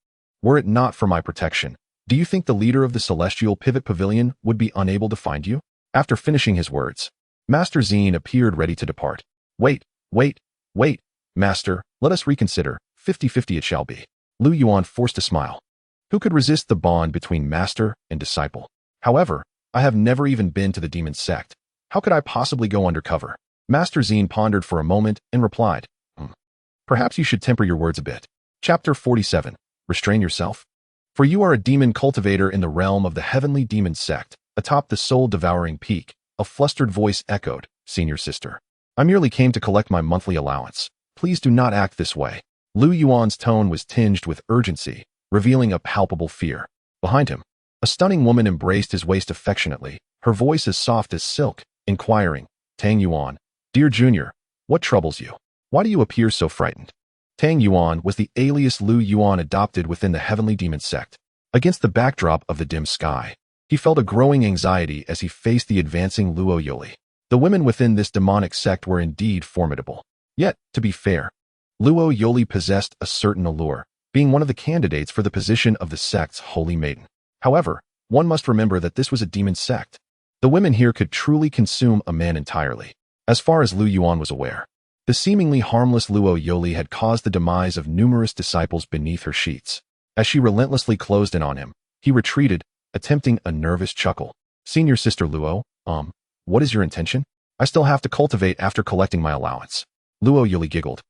Were it not for my protection, do you think the leader of the Celestial Pivot Pavilion would be unable to find you? After finishing his words, Master Xin appeared ready to depart. Wait, Master, let us reconsider. 50-50 it shall be. Lu Yuan forced a smile. Who could resist the bond between master and disciple? However, I have never even been to the Demon Sect. How could I possibly go undercover? Master Xin pondered for a moment and replied, Perhaps you should temper your words a bit. Chapter 47. Restrain yourself. For you are a demon cultivator in the realm of the Heavenly Demon Sect, atop the soul-devouring peak, a flustered voice echoed, Senior Sister. I merely came to collect my monthly allowance. Please do not act this way. Lu Yuan's tone was tinged with urgency, revealing a palpable fear. Behind him, a stunning woman embraced his waist affectionately, her voice as soft as silk, inquiring, Tang Yuan, dear Junior, what troubles you? Why do you appear so frightened? Tang Yuan was the alias Lu Yuan adopted within the Heavenly Demon Sect. Against the backdrop of the dim sky, he felt a growing anxiety as he faced the advancing Luo Yoli. The women within this demonic sect were indeed formidable. Yet, to be fair, Luo Yoli possessed a certain allure, being one of the candidates for the position of the sect's holy maiden. However, one must remember that this was a demon sect. The women here could truly consume a man entirely. As far as Lu Yuan was aware, the seemingly harmless Luo Yoli had caused the demise of numerous disciples beneath her sheets. As she relentlessly closed in on him, he retreated, attempting a nervous chuckle. Senior Sister Luo, what is your intention? I still have to cultivate after collecting my allowance. Luo Yuli giggled,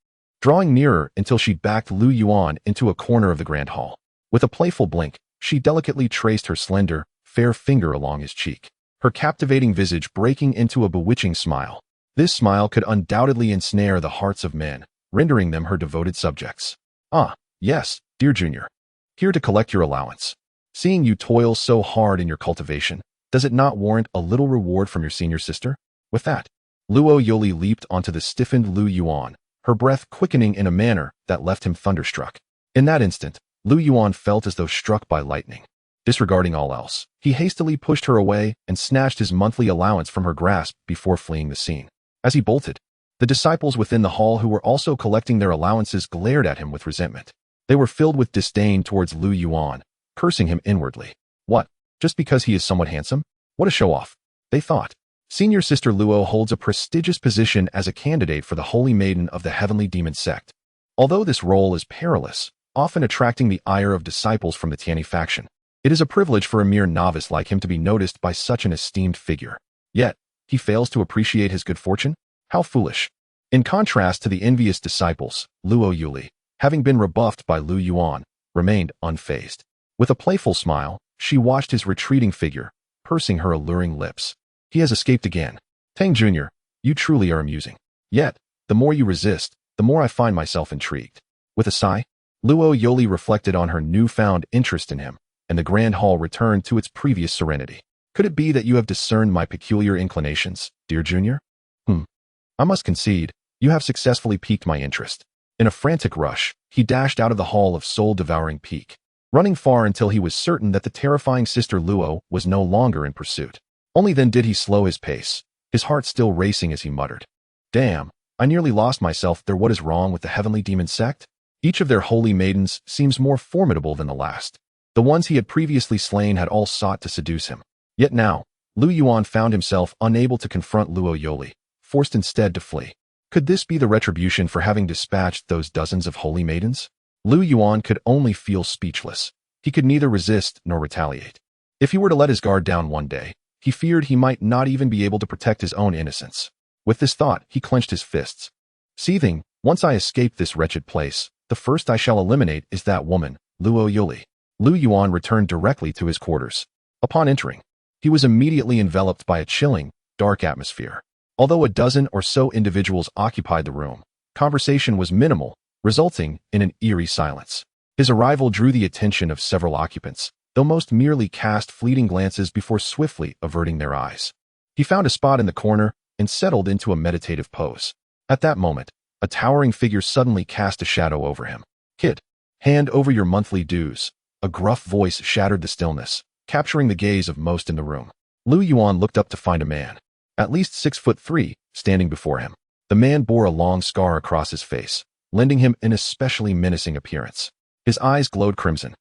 drawing nearer until she backed Lu Yuan into a corner of the grand hall. With a playful blink, she delicately traced her slender, fair finger along his cheek, her captivating visage breaking into a bewitching smile. This smile could undoubtedly ensnare the hearts of men, rendering them her devoted subjects. Ah, yes, dear Junior. Here to collect your allowance. Seeing you toil so hard in your cultivation, does it not warrant a little reward from your senior sister? With that, Luo Yoli leaped onto the stiffened Lu Yuan, her breath quickening in a manner that left him thunderstruck. In that instant, Lu Yuan felt as though struck by lightning. Disregarding all else, he hastily pushed her away and snatched his monthly allowance from her grasp before fleeing the scene. As he bolted, the disciples within the hall who were also collecting their allowances glared at him with resentment. They were filled with disdain towards Lu Yuan, cursing him inwardly. What? Just because he is somewhat handsome? What a show-off, they thought. Senior Sister Luo holds a prestigious position as a candidate for the Holy Maiden of the Heavenly Demon Sect. Although this role is perilous, often attracting the ire of disciples from the Tianyi faction, it is a privilege for a mere novice like him to be noticed by such an esteemed figure. Yet, he fails to appreciate his good fortune? How foolish. In contrast to the envious disciples, Luo Yuli, having been rebuffed by Lu Yuan, remained unfazed. With a playful smile, she watched his retreating figure, pursing her alluring lips. He has escaped again. Tang Jr., you truly are amusing. Yet, the more you resist, the more I find myself intrigued. With a sigh, Luo Yoli reflected on her newfound interest in him, and the grand hall returned to its previous serenity. Could it be that you have discerned my peculiar inclinations, dear Junior? I must concede, you have successfully piqued my interest. In a frantic rush, he dashed out of the hall of soul-devouring pique, running far until he was certain that the terrifying Sister Luo was no longer in pursuit. Only then did he slow his pace, his heart still racing as he muttered, "Damn, I nearly lost myself there. What is wrong with the Heavenly Demon Sect? Each of their holy maidens seems more formidable than the last. The ones he had previously slain had all sought to seduce him. Yet now, Lu Yuan found himself unable to confront Luo Yoli, forced instead to flee. Could this be the retribution for having dispatched those dozens of holy maidens? Lu Yuan could only feel speechless. He could neither resist nor retaliate. If he were to let his guard down one day, he feared he might not even be able to protect his own innocence. With this thought, he clenched his fists. Seething, once I escape this wretched place, the first I shall eliminate is that woman, Luo Yuli. Lu Yuan returned directly to his quarters. Upon entering, he was immediately enveloped by a chilling, dark atmosphere. Although a dozen or so individuals occupied the room, conversation was minimal, resulting in an eerie silence. His arrival drew the attention of several occupants, though most merely cast fleeting glances before swiftly averting their eyes. He found a spot in the corner and settled into a meditative pose. At that moment, a towering figure suddenly cast a shadow over him. "Kid, hand over your monthly dues." A gruff voice shattered the stillness, capturing the gaze of most in the room. Lu Yuan looked up to find a man, at least 6'3", standing before him. The man bore a long scar across his face, lending him an especially menacing appearance. His eyes glowed crimson,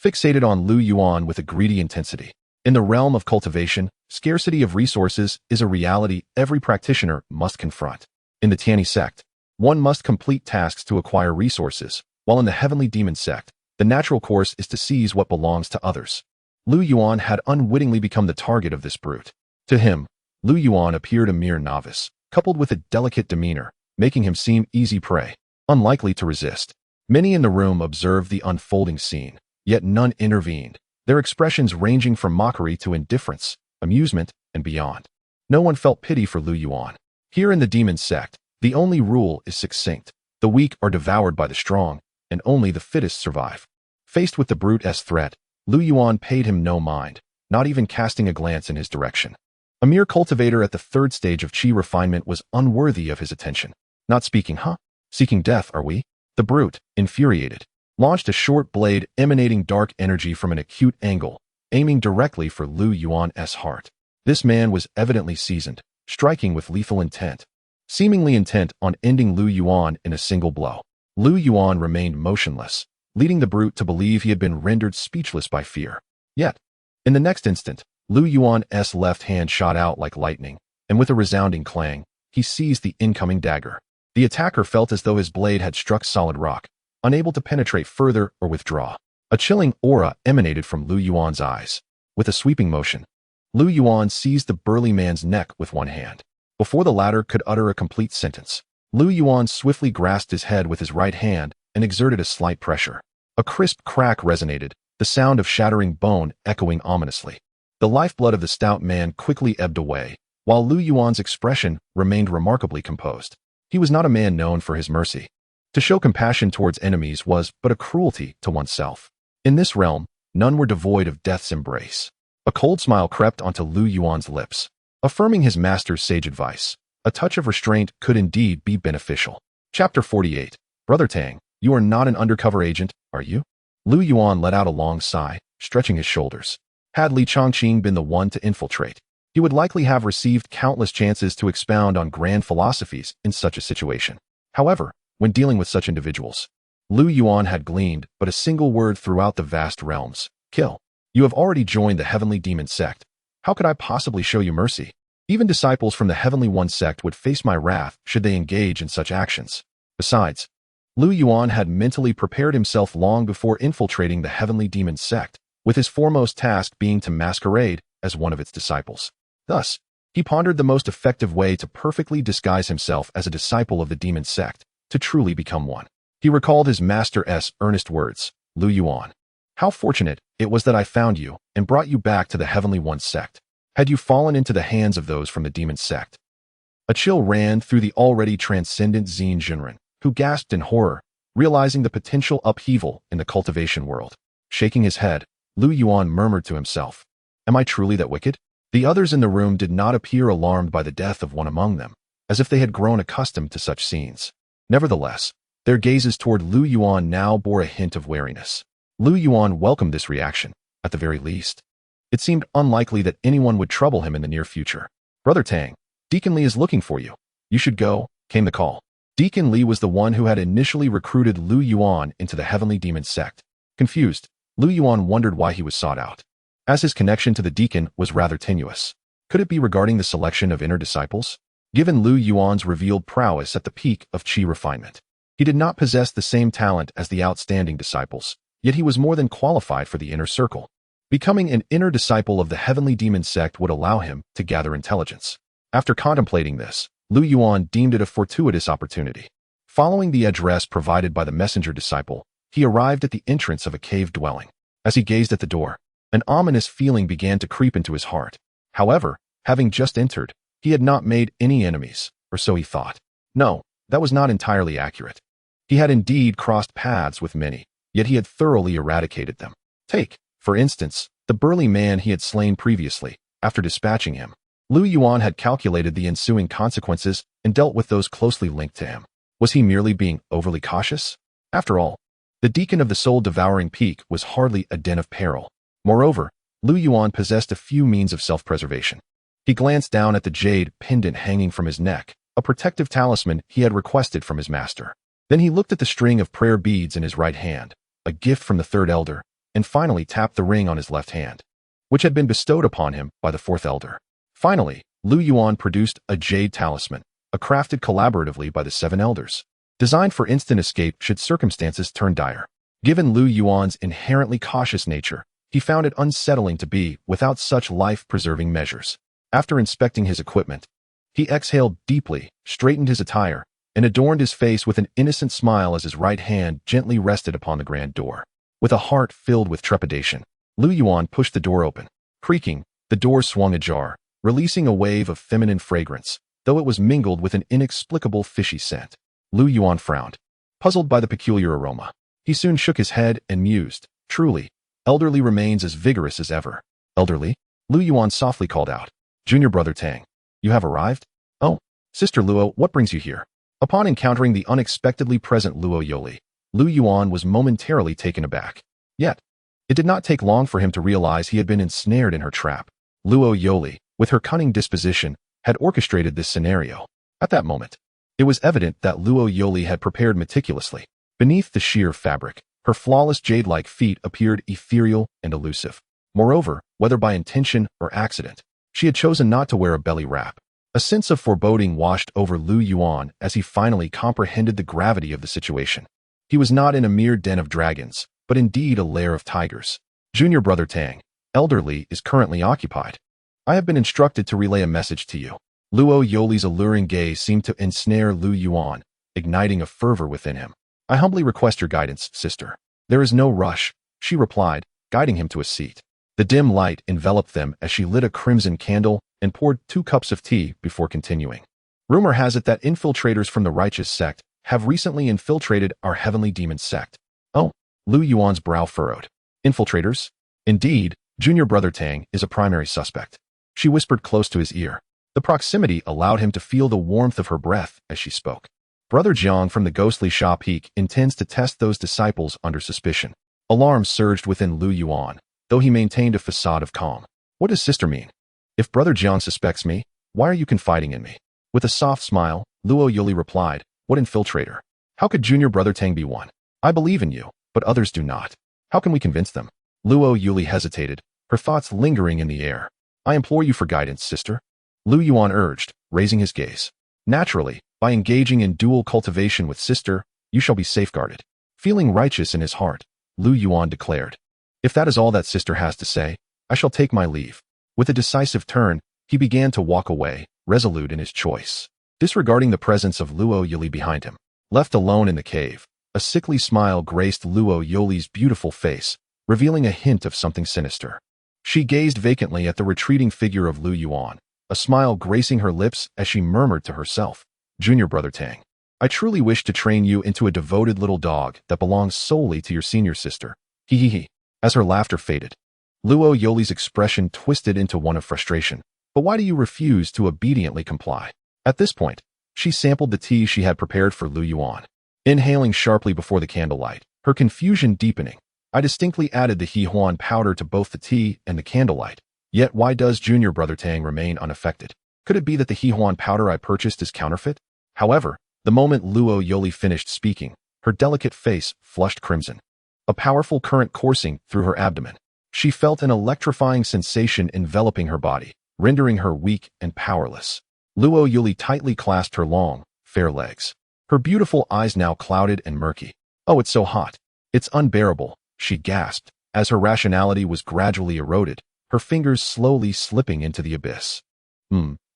fixated on Lu Yuan with a greedy intensity. In the realm of cultivation, scarcity of resources is a reality every practitioner must confront. In the Tianyi Sect, one must complete tasks to acquire resources, while in the Heavenly Demon Sect, the natural course is to seize what belongs to others. Lu Yuan had unwittingly become the target of this brute. To him, Lu Yuan appeared a mere novice, coupled with a delicate demeanor, making him seem easy prey, unlikely to resist. Many in the room observed the unfolding scene, yet none intervened, their expressions ranging from mockery to indifference, amusement, and beyond. No one felt pity for Lu Yuan. Here in the Demon Sect, the only rule is succinct. The weak are devoured by the strong, and only the fittest survive. Faced with the brute's threat, Lu Yuan paid him no mind, not even casting a glance in his direction. A mere cultivator at the third stage of chi refinement was unworthy of his attention. Not speaking, huh? Seeking death, are we? The brute, infuriated, launched a short blade emanating dark energy from an acute angle, aiming directly for Lu Yuan's heart. This man was evidently seasoned, striking with lethal intent. Seemingly intent on ending Lu Yuan in a single blow. Lu Yuan remained motionless, leading the brute to believe he had been rendered speechless by fear. Yet, in the next instant, Lu Yuan's left hand shot out like lightning, and with a resounding clang, he seized the incoming dagger. The attacker felt as though his blade had struck solid rock, unable to penetrate further or withdraw. A chilling aura emanated from Lu Yuan's eyes. With a sweeping motion, Lu Yuan seized the burly man's neck with one hand. Before the latter could utter a complete sentence, Lu Yuan swiftly grasped his head with his right hand and exerted a slight pressure. A crisp crack resonated, the sound of shattering bone echoing ominously. The lifeblood of the stout man quickly ebbed away, while Lu Yuan's expression remained remarkably composed. He was not a man known for his mercy. To show compassion towards enemies was but a cruelty to oneself. In this realm, none were devoid of death's embrace. A cold smile crept onto Lu Yuan's lips, affirming his master's sage advice. A touch of restraint could indeed be beneficial. Chapter 48. Brother Tang, you are not an undercover agent, are you? Lu Yuan let out a long sigh, stretching his shoulders. Had Li Chongqing been the one to infiltrate, he would likely have received countless chances to expound on grand philosophies in such a situation. However, when dealing with such individuals, Lu Yuan had gleaned but a single word throughout the vast realms: Kill. You have already joined the Heavenly Demon Sect. How could I possibly show you mercy? Even disciples from the Heavenly One sect would face my wrath should they engage in such actions. Besides, Lu Yuan had mentally prepared himself long before infiltrating the Heavenly Demon Sect, with his foremost task being to masquerade as one of its disciples. Thus, he pondered the most effective way to perfectly disguise himself as a disciple of the Demon Sect, to truly become one. He recalled his master's earnest words, Lu Yuan. How fortunate it was that I found you and brought you back to the Heavenly One sect. Had you fallen into the hands of those from the Demon Sect? A chill ran through the already transcendent Xin Jinren, who gasped in horror, realizing the potential upheaval in the cultivation world. Shaking his head, Lu Yuan murmured to himself, Am I truly that wicked? The others in the room did not appear alarmed by the death of one among them, as if they had grown accustomed to such scenes. Nevertheless, their gazes toward Lu Yuan now bore a hint of wariness. Lu Yuan welcomed this reaction, at the very least. It seemed unlikely that anyone would trouble him in the near future. Brother Tang, Deacon Li is looking for you. You should go, came the call. Deacon Li was the one who had initially recruited Lu Yuan into the Heavenly Demon Sect. Confused, Lu Yuan wondered why he was sought out, as his connection to the deacon was rather tenuous. Could it be regarding the selection of inner disciples? Given Lu Yuan's revealed prowess at the peak of qi refinement, he did not possess the same talent as the outstanding disciples, yet he was more than qualified for the inner circle. Becoming an inner disciple of the Heavenly Demon Sect would allow him to gather intelligence. After contemplating this, Lu Yuan deemed it a fortuitous opportunity. Following the address provided by the messenger disciple, he arrived at the entrance of a cave dwelling. As he gazed at the door, an ominous feeling began to creep into his heart. However, having just entered, he had not made any enemies, or so he thought. No, that was not entirely accurate. He had indeed crossed paths with many, yet he had thoroughly eradicated them. Take, for instance, the burly man he had slain previously. After dispatching him, Lu Yuan had calculated the ensuing consequences and dealt with those closely linked to him. Was he merely being overly cautious? After all, the deacon of the soul-devouring peak was hardly a den of peril. Moreover, Lu Yuan possessed a few means of self-preservation. He glanced down at the jade pendant hanging from his neck, a protective talisman he had requested from his master. Then he looked at the string of prayer beads in his right hand, a gift from the third elder, and finally tapped the ring on his left hand, which had been bestowed upon him by the fourth elder. Finally, Lu Yuan produced a jade talisman, crafted collaboratively by the seven elders, designed for instant escape should circumstances turn dire. Given Lu Yuan's inherently cautious nature, he found it unsettling to be without such life-preserving measures. After inspecting his equipment, he exhaled deeply, straightened his attire, and adorned his face with an innocent smile as his right hand gently rested upon the grand door. With a heart filled with trepidation, Lu Yuan pushed the door open. Creaking, the door swung ajar, releasing a wave of feminine fragrance, though it was mingled with an inexplicable fishy scent. Lu Yuan frowned, puzzled by the peculiar aroma. He soon shook his head and mused, Truly, Elderly remains as vigorous as ever. Elderly? Lu Yuan softly called out. Junior brother Tang, you have arrived? Oh, Sister Luo, what brings you here? Upon encountering the unexpectedly present Luo Yoli, Lu Yuan was momentarily taken aback. Yet, it did not take long for him to realize he had been ensnared in her trap. Luo Yoli, with her cunning disposition, had orchestrated this scenario. At that moment, it was evident that Luo Yoli had prepared meticulously. Beneath the sheer fabric, her flawless jade-like feet appeared ethereal and elusive. Moreover, whether by intention or accident, she had chosen not to wear a belly wrap. A sense of foreboding washed over Lu Yuan as he finally comprehended the gravity of the situation. He was not in a mere den of dragons, but indeed a lair of tigers. Junior brother Tang, Elderly, is currently occupied. I have been instructed to relay a message to you. Luo Yoli's alluring gaze seemed to ensnare Lu Yuan, igniting a fervor within him. I humbly request your guidance, sister. There is no rush, she replied, guiding him to a seat. The dim light enveloped them as she lit a crimson candle and poured 2 cups of tea before continuing. Rumor has it that infiltrators from the righteous sect have recently infiltrated our heavenly demon sect. Oh, Lu Yuan's brow furrowed. Infiltrators? Indeed, junior brother Tang is a primary suspect. She whispered close to his ear. The proximity allowed him to feel the warmth of her breath as she spoke. Brother Jiang from the ghostly Sha Peak intends to test those disciples under suspicion. Alarm surged within Lu Yuan, though he maintained a facade of calm. What does sister mean? If brother Jiang suspects me, why are you confiding in me? With a soft smile, Luo Yuli replied, what infiltrator? How could junior brother Tang be one? I believe in you, but others do not. How can we convince them? Luo Yuli hesitated, her thoughts lingering in the air. I implore you for guidance, sister. Lu Yuan urged, raising his gaze. Naturally, by engaging in dual cultivation with sister, you shall be safeguarded. Feeling righteous in his heart, Lu Yuan declared. If that is all that sister has to say, I shall take my leave. With a decisive turn, he began to walk away, resolute in his choice. Disregarding the presence of Luo Yuli behind him. Left alone in the cave, a sickly smile graced Luo Yuli's beautiful face, revealing a hint of something sinister. She gazed vacantly at the retreating figure of Lu Yuan, a smile gracing her lips as she murmured to herself, Junior Brother Tang, I truly wish to train you into a devoted little dog that belongs solely to your senior sister. Hee hee hee. As her laughter faded, Luo Yuli's expression twisted into one of frustration. But why do you refuse to obediently comply? At this point, she sampled the tea she had prepared for Lu Yuan. Inhaling sharply before the candlelight, her confusion deepening. I distinctly added the He Huan powder to both the tea and the candlelight. Yet why does Junior Brother Tang remain unaffected? Could it be that the He Huan powder I purchased is counterfeit? However, the moment Luo Yuli finished speaking, her delicate face flushed crimson. A powerful current coursing through her abdomen. She felt an electrifying sensation enveloping her body, rendering her weak and powerless. Luo Yuli tightly clasped her long, fair legs. Her beautiful eyes now clouded and murky. Oh, it's so hot. It's unbearable, she gasped, as her rationality was gradually eroded, her fingers slowly slipping into the abyss.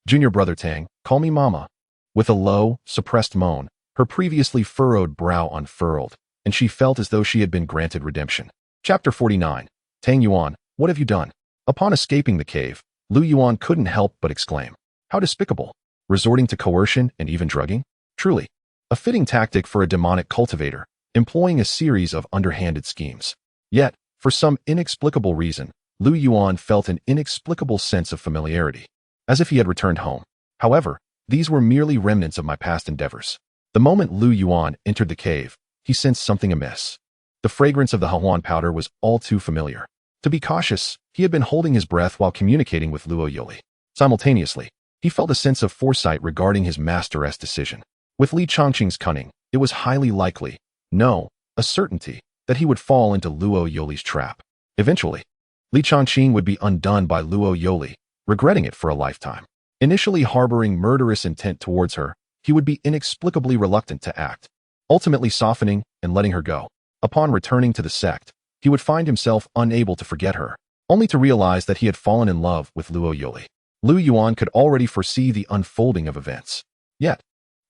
Junior Brother Tang, call me Mama. With a low, suppressed moan, her previously furrowed brow unfurled, and she felt as though she had been granted redemption. Chapter 49. Tang Yuan, what have you done? Upon escaping the cave, Lu Yuan couldn't help but exclaim. How despicable. Resorting to coercion and even drugging? Truly, a fitting tactic for a demonic cultivator, employing a series of underhanded schemes. Yet, for some inexplicable reason, Lu Yuan felt an inexplicable sense of familiarity, as if he had returned home. However, these were merely remnants of my past endeavors. The moment Lu Yuan entered the cave, he sensed something amiss. The fragrance of the Huan powder was all too familiar. To be cautious, he had been holding his breath while communicating with Luo Yuli. Simultaneously, he felt a sense of foresight regarding his master's decision. With Li Chongqing's cunning, it was highly likely, no, a certainty, that he would fall into Luo Yuli's trap. Eventually, Li Chongqing would be undone by Luo Yuli, regretting it for a lifetime. Initially harboring murderous intent towards her, he would be inexplicably reluctant to act, ultimately softening and letting her go. Upon returning to the sect, he would find himself unable to forget her, only to realize that he had fallen in love with Luo Yuli. Lu Yuan could already foresee the unfolding of events. Yet,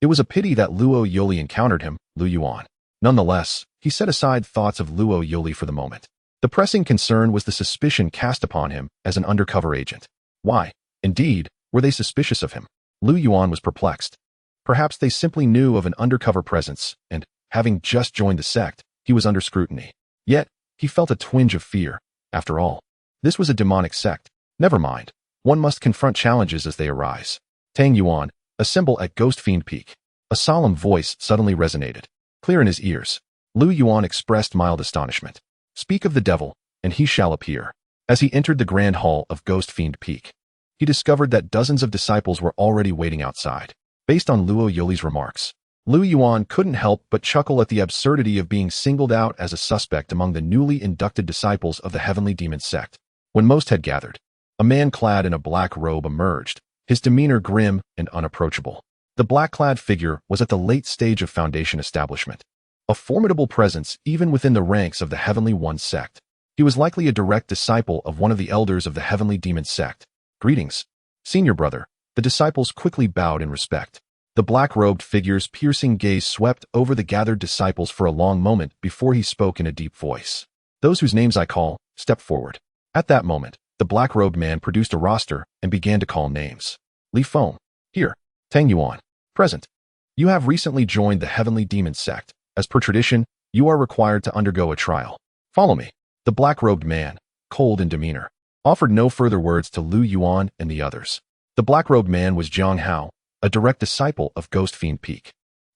it was a pity that Luo Yuli encountered him, Lu Yuan. Nonetheless, he set aside thoughts of Luo Yuli for the moment. The pressing concern was the suspicion cast upon him as an undercover agent. Why, indeed, were they suspicious of him? Lu Yuan was perplexed. Perhaps they simply knew of an undercover presence, and, having just joined the sect, he was under scrutiny. Yet, he felt a twinge of fear. After all, this was a demonic sect. Never mind. One must confront challenges as they arise. Tang Yuan, assemble at Ghost Fiend Peak. A solemn voice suddenly resonated, clear in his ears. Lu Yuan expressed mild astonishment. Speak of the devil, and he shall appear. As he entered the grand hall of Ghost Fiend Peak, he discovered that dozens of disciples were already waiting outside. Based on Luo Yuli's remarks, Lu Yuan couldn't help but chuckle at the absurdity of being singled out as a suspect among the newly inducted disciples of the Heavenly Demon Sect. When most had gathered, a man clad in a black robe emerged, his demeanor grim and unapproachable. The black-clad figure was at the late stage of Foundation establishment, a formidable presence even within the ranks of the Heavenly One sect. He was likely a direct disciple of one of the elders of the Heavenly Demon Sect. Greetings, Senior Brother. The disciples quickly bowed in respect. The black-robed figure's piercing gaze swept over the gathered disciples for a long moment before he spoke in a deep voice. Those whose names I call, step forward. At that moment, the black-robed man produced a roster and began to call names. Li Feng, here. Tang Yuan, present. You have recently joined the Heavenly Demon Sect. As per tradition, you are required to undergo a trial. Follow me. The black-robed man, cold in demeanor, offered no further words to Lu Yuan and the others. The black-robed man was Zhang Hao, a direct disciple of Ghost Fiend Peak.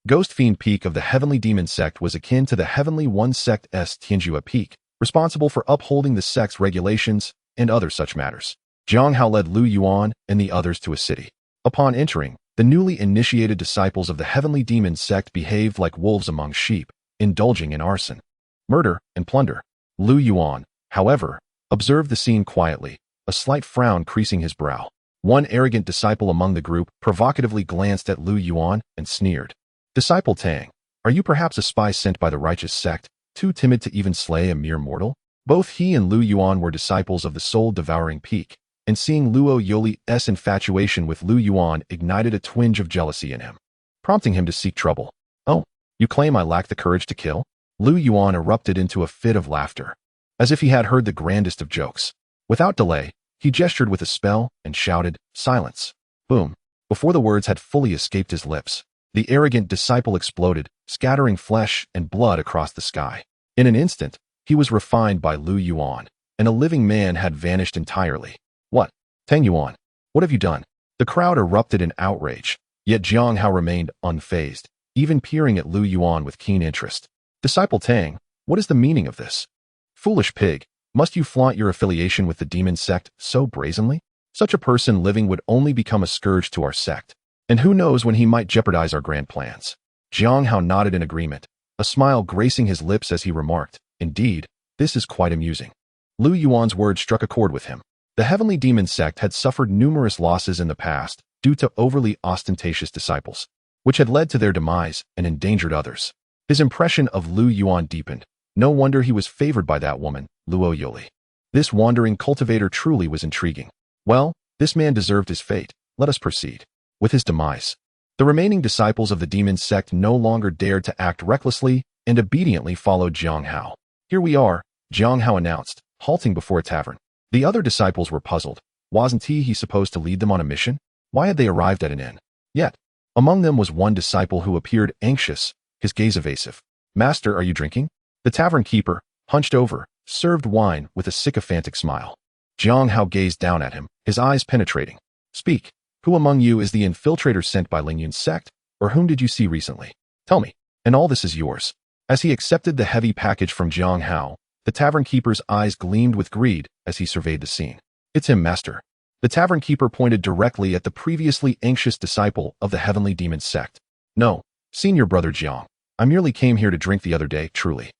Ghost Fiend Peak of the Heavenly Demon Sect was akin to the Heavenly One Sect's Tianyi Peak, responsible for upholding the sect's regulations and other such matters. Zhang Hao led Lu Yuan and the others to a city. Upon entering, the newly initiated disciples of the Heavenly Demon Sect behaved like wolves among sheep, indulging in arson, murder, and plunder. Lu Yuan, However, observed the scene quietly, a slight frown creasing his brow. One arrogant disciple among the group provocatively glanced at Lu Yuan and sneered. Disciple Tang, are you perhaps a spy sent by the righteous sect, too timid to even slay a mere mortal? Both he and Lu Yuan were disciples of the soul-devouring peak, and seeing Luo Yoli's infatuation with Lu Yuan ignited a twinge of jealousy in him, prompting him to seek trouble. Oh, you claim I lack the courage to kill? Lu Yuan erupted into a fit of laughter, as if he had heard the grandest of jokes. Without delay, he gestured with a spell and shouted, "Silence!" Boom! Before the words had fully escaped his lips, the arrogant disciple exploded, scattering flesh and blood across the sky. In an instant, he was refined by Lu Yuan, and a living man had vanished entirely. What? Tang Yuan, what have you done? The crowd erupted in outrage, yet Jiang Hao remained unfazed, even peering at Lu Yuan with keen interest. Disciple Tang, what is the meaning of this? Foolish pig, must you flaunt your affiliation with the demon sect so brazenly? Such a person living would only become a scourge to our sect, and who knows when he might jeopardize our grand plans. Jiang Hao nodded in agreement, a smile gracing his lips as he remarked, "Indeed, this is quite amusing." Lu Yuan's words struck a chord with him. The heavenly demon sect had suffered numerous losses in the past due to overly ostentatious disciples, which had led to their demise and endangered others. His impression of Lu Yuan deepened. No wonder he was favored by that woman, Luo Yoli. This wandering cultivator truly was intriguing. Well, this man deserved his fate. Let us proceed. With his demise, the remaining disciples of the demon sect no longer dared to act recklessly and obediently followed Jiang Hao. "Here we are," Jiang Hao announced, halting before a tavern. The other disciples were puzzled. Wasn't he supposed to lead them on a mission? Why had they arrived at an inn? Yet, among them was one disciple who appeared anxious, his gaze evasive. "Master, are you drinking?" The tavern keeper, hunched over, served wine with a sycophantic smile. Jiang Hao gazed down at him, his eyes penetrating. "Speak, who among you is the infiltrator sent by Tianyi Sect, or whom did you see recently? Tell me, and all this is yours." As he accepted the heavy package from Jiang Hao, the tavern keeper's eyes gleamed with greed as he surveyed the scene. "It's him, master." The tavern keeper pointed directly at the previously anxious disciple of the heavenly demon sect. "No, senior brother Jiang, I merely came here to drink the other day, truly."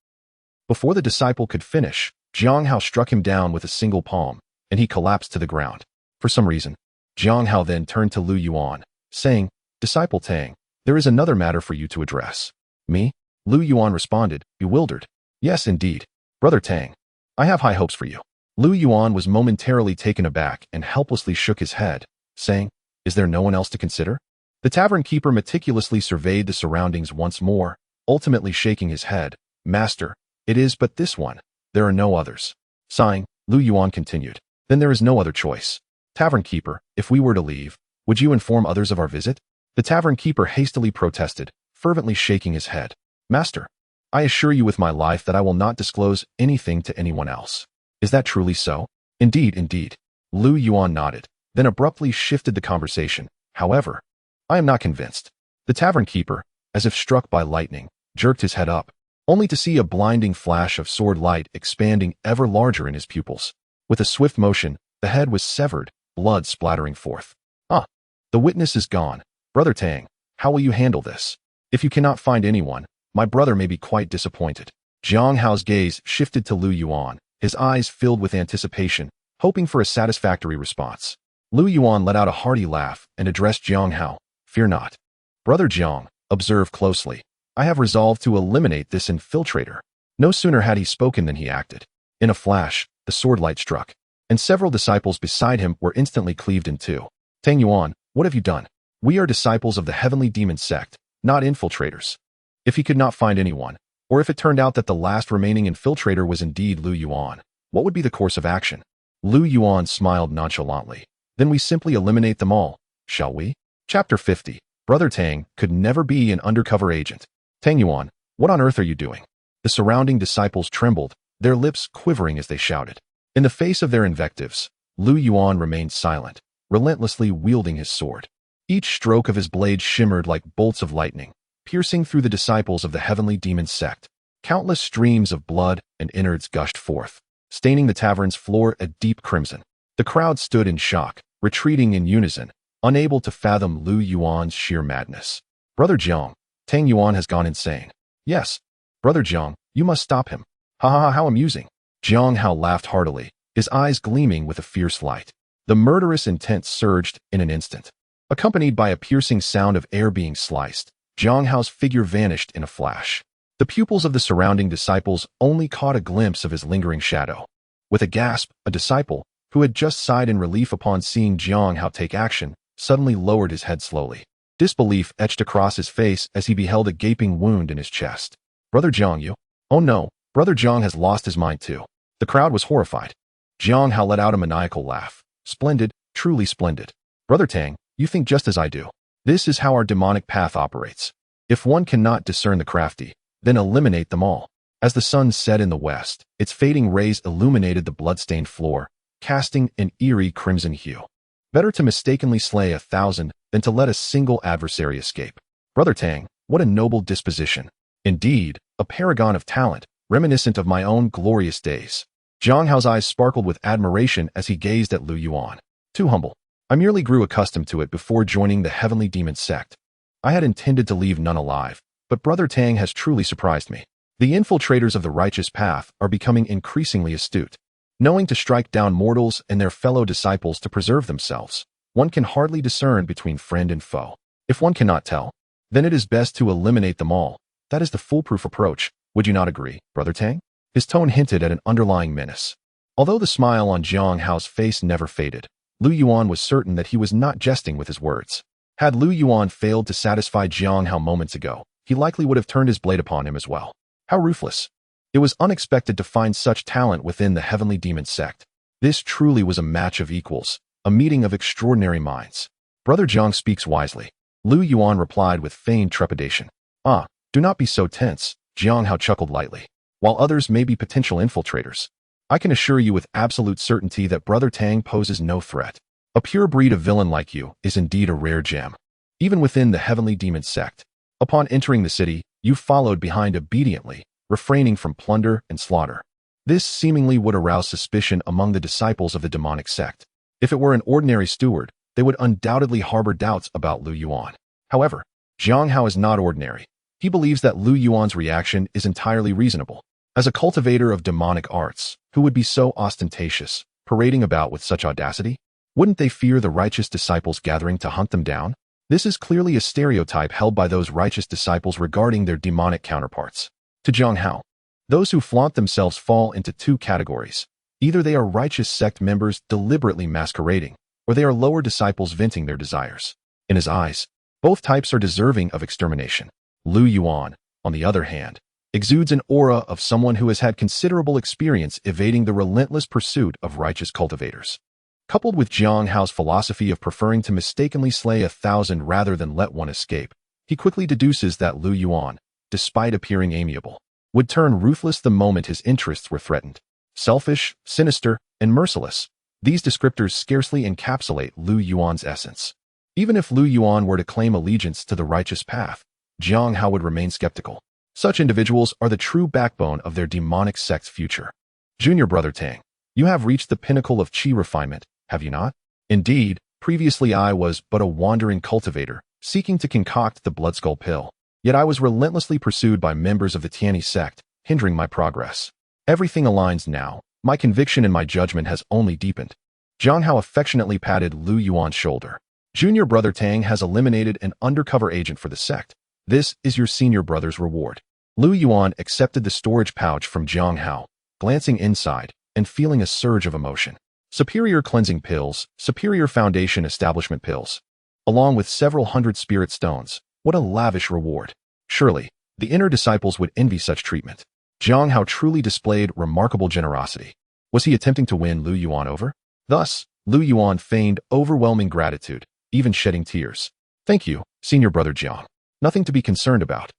Before the disciple could finish, Jiang Hao struck him down with a single palm, and he collapsed to the ground. For some reason, Jiang Hao then turned to Lu Yuan, saying, "Disciple Tang, there is another matter for you to address." "Me?" Lu Yuan responded, bewildered. "Yes, indeed. Brother Tang, I have high hopes for you." Lu Yuan was momentarily taken aback and helplessly shook his head, saying, "Is there no one else to consider?" The tavern keeper meticulously surveyed the surroundings once more, ultimately shaking his head. "Master, it is but this one. There are no others." Sighing, Lu Yuan continued, "Then there is no other choice. Tavern keeper, if we were to leave, would you inform others of our visit?" The tavern keeper hastily protested, fervently shaking his head. "Master, I assure you with my life that I will not disclose anything to anyone else." "Is that truly so?" "Indeed, indeed." Lu Yuan nodded, then abruptly shifted the conversation. "However, I am not convinced." The tavern keeper, as if struck by lightning, jerked his head up, only to see a blinding flash of sword light expanding ever larger in his pupils. With a swift motion, the head was severed, blood splattering forth. "Ah, the witness is gone. Brother Tang, how will you handle this? If you cannot find anyone, my brother may be quite disappointed." Jiang Hao's gaze shifted to Lu Yuan, his eyes filled with anticipation, hoping for a satisfactory response. Lu Yuan let out a hearty laugh and addressed Jiang Hao. "Fear not. Brother Jiang, observe closely. I have resolved to eliminate this infiltrator." No sooner had he spoken than he acted. In a flash, the sword light struck, and several disciples beside him were instantly cleaved in two. "Tang Yuan, what have you done? We are disciples of the heavenly demon sect, not infiltrators." If he could not find anyone, or if it turned out that the last remaining infiltrator was indeed Lu Yuan, what would be the course of action? Lu Yuan smiled nonchalantly. "Then we simply eliminate them all, shall we?" Chapter 50. Brother Tang could never be an undercover agent. "Tang Yuan, what on earth are you doing?" The surrounding disciples trembled, their lips quivering as they shouted. In the face of their invectives, Lu Yuan remained silent, relentlessly wielding his sword. Each stroke of his blade shimmered like bolts of lightning, piercing through the disciples of the heavenly demon sect. Countless streams of blood and innards gushed forth, staining the tavern's floor a deep crimson. The crowd stood in shock, retreating in unison, unable to fathom Lu Yuan's sheer madness. "Brother Jiang, Tang Yuan has gone insane." "Yes, Brother Jiang, you must stop him." "Ha ha ha, how amusing." Jiang Hao laughed heartily, his eyes gleaming with a fierce light. The murderous intent surged in an instant. Accompanied by a piercing sound of air being sliced, Jiang Hao's figure vanished in a flash. The pupils of the surrounding disciples only caught a glimpse of his lingering shadow. With a gasp, a disciple, who had just sighed in relief upon seeing Jiang Hao take action, suddenly lowered his head slowly. Disbelief etched across his face as he beheld a gaping wound in his chest. Brother Jiang Yu? Oh no, Brother Jiang has lost his mind too. The crowd was horrified. Jiang Hao let out a maniacal laugh. Splendid, truly splendid. Brother Tang, you think just as I do. This is how our demonic path operates. If one cannot discern the crafty, then eliminate them all. As the sun set in the west, its fading rays illuminated the blood-stained floor, casting an eerie crimson hue. Better to mistakenly slay 1,000 than to let a single adversary escape. Brother Tang, what a noble disposition. Indeed, a paragon of talent, reminiscent of my own glorious days. Jiang Hao's eyes sparkled with admiration as he gazed at Lu Yuan. Too humble. I merely grew accustomed to it before joining the heavenly demon sect. I had intended to leave none alive, but Brother Tang has truly surprised me. The infiltrators of the righteous path are becoming increasingly astute. Knowing to strike down mortals and their fellow disciples to preserve themselves, one can hardly discern between friend and foe. If one cannot tell, then it is best to eliminate them all. That is the foolproof approach. Would you not agree, Brother Tang? His tone hinted at an underlying menace. Although the smile on Jiang Hao's face never faded, Lu Yuan was certain that he was not jesting with his words. Had Lu Yuan failed to satisfy Jiang Hao moments ago, he likely would have turned his blade upon him as well. How ruthless. It was unexpected to find such talent within the heavenly demon sect. This truly was a match of equals, a meeting of extraordinary minds. Brother Jiang speaks wisely. Lu Yuan replied with feigned trepidation. Ah, do not be so tense, Jiang Hao chuckled lightly. While others may be potential infiltrators, I can assure you with absolute certainty that Brother Tang poses no threat. A pure breed of villain like you is indeed a rare gem. Even within the heavenly demon sect, upon entering the city, you followed behind obediently, refraining from plunder and slaughter. This seemingly would arouse suspicion among the disciples of the demonic sect. If it were an ordinary steward, they would undoubtedly harbor doubts about Lu Yuan. However, Jiang Hao is not ordinary. He believes that Lu Yuan's reaction is entirely reasonable. As a cultivator of demonic arts, who would be so ostentatious, parading about with such audacity? Wouldn't they fear the righteous disciples gathering to hunt them down? This is clearly a stereotype held by those righteous disciples regarding their demonic counterparts. To Jiang Hao, those who flaunt themselves fall into two categories. Either they are righteous sect members deliberately masquerading, or they are lower disciples venting their desires. In his eyes, both types are deserving of extermination. Lu Yuan, on the other hand, exudes an aura of someone who has had considerable experience evading the relentless pursuit of righteous cultivators. Coupled with Jiang Hao's philosophy of preferring to mistakenly slay 1,000 rather than let one escape, he quickly deduces that Lu Yuan, despite appearing amiable, would turn ruthless the moment his interests were threatened. Selfish, sinister, and merciless, these descriptors scarcely encapsulate Lu Yuan's essence. Even if Lu Yuan were to claim allegiance to the righteous path, Jiang Hao would remain skeptical. Such individuals are the true backbone of their demonic sect's future. Junior Brother Tang, you have reached the pinnacle of qi refinement, have you not? Indeed, previously I was but a wandering cultivator, seeking to concoct the Bloodskull pill. Yet I was relentlessly pursued by members of the Tianyi Sect, hindering my progress. Everything aligns now. My conviction and my judgment has only deepened. Jiang Hao affectionately patted Lu Yuan's shoulder. Junior Brother Tang has eliminated an undercover agent for the sect. This is your senior brother's reward. Lu Yuan accepted the storage pouch from Jiang Hao, glancing inside and feeling a surge of emotion. Superior cleansing pills, superior foundation establishment pills, along with several hundred spirit stones. What a lavish reward. Surely, the inner disciples would envy such treatment. Jiang Hao truly displayed remarkable generosity. Was he attempting to win Lu Yuan over? Thus, Lu Yuan feigned overwhelming gratitude, even shedding tears. Thank you, senior brother Jiang. Nothing to be concerned about.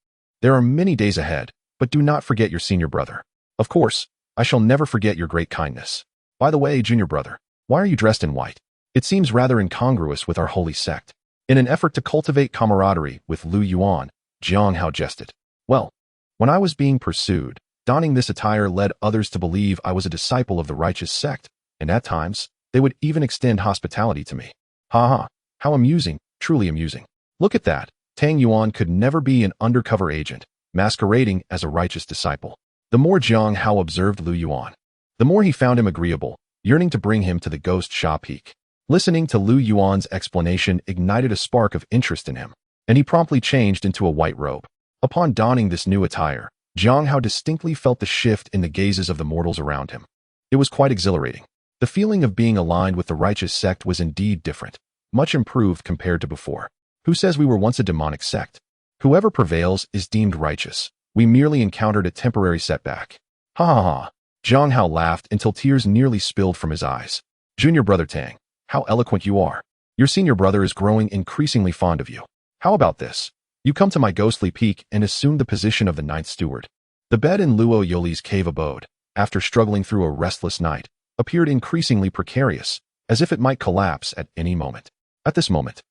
There are many days ahead, but do not forget your senior brother. Of course, I shall never forget your great kindness. By the way, junior brother, why are you dressed in white? It seems rather incongruous with our holy sect. In an effort to cultivate camaraderie with Lu Yuan, Jiang Hao jested. Well, when I was being pursued, donning this attire led others to believe I was a disciple of the righteous sect, and at times, they would even extend hospitality to me. Ha ha, how amusing, truly amusing. Look at that. Tang Yuan could never be an undercover agent, masquerading as a righteous disciple. The more Jiang Hao observed Lu Yuan, The more he found him agreeable, yearning to bring him to the ghost Sha Peak. Listening to Lu Yuan's explanation ignited a spark of interest in him, and he promptly changed into a white robe. Upon donning this new attire, Jiang Hao distinctly felt the shift in the gazes of the mortals around him. It was quite exhilarating. The feeling of being aligned with the righteous sect was indeed different, much improved compared to before. Who says we were once a demonic sect? Whoever prevails is deemed righteous. We merely encountered a temporary setback. Ha ha ha. Jiang Hao laughed until tears nearly spilled from his eyes. Junior brother Tang, how eloquent you are. Your senior brother is growing increasingly fond of you. How about this? You come to my ghostly peak and assume the position of the ninth steward. The bed in Luo Yoli's cave abode, after struggling through a restless night, appeared increasingly precarious, as if it might collapse at any moment. At this moment,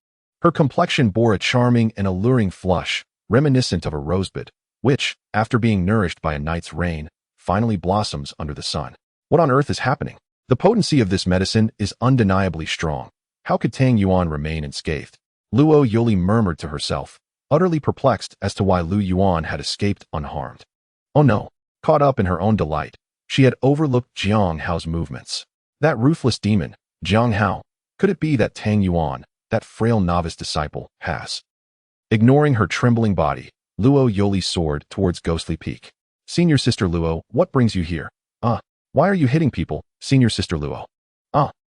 her complexion bore a charming and alluring flush, reminiscent of a rosebud, which, after being nourished by a night's rain, finally blossoms under the sun. What on earth is happening? The potency of this medicine is undeniably strong. How could Tang Yuan remain unscathed? Luo Yoli murmured to herself, utterly perplexed as to why Lu Yuan had escaped unharmed. Oh no! Caught up in her own delight, she had overlooked Jiang Hao's movements. That ruthless demon, Jiang Hao, could it be that Tang Yuan, that frail novice disciple, has? Ignoring her trembling body, Luo Yoli soared towards Ghostly Peak. Senior Sister Luo, what brings you here? Why are you hitting people, Senior Sister Luo?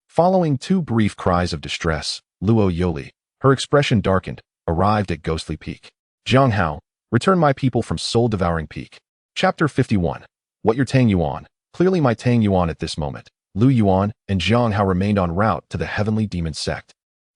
Following two brief cries of distress, Luo Yoli, her expression darkened, arrived at Ghostly Peak. Jiang Hao, return my people from soul-devouring peak. Chapter 51. What your Tang Yuan? Clearly my Tang Yuan at this moment. Lu Yuan and Jiang Hao remained en route to the heavenly demon sect,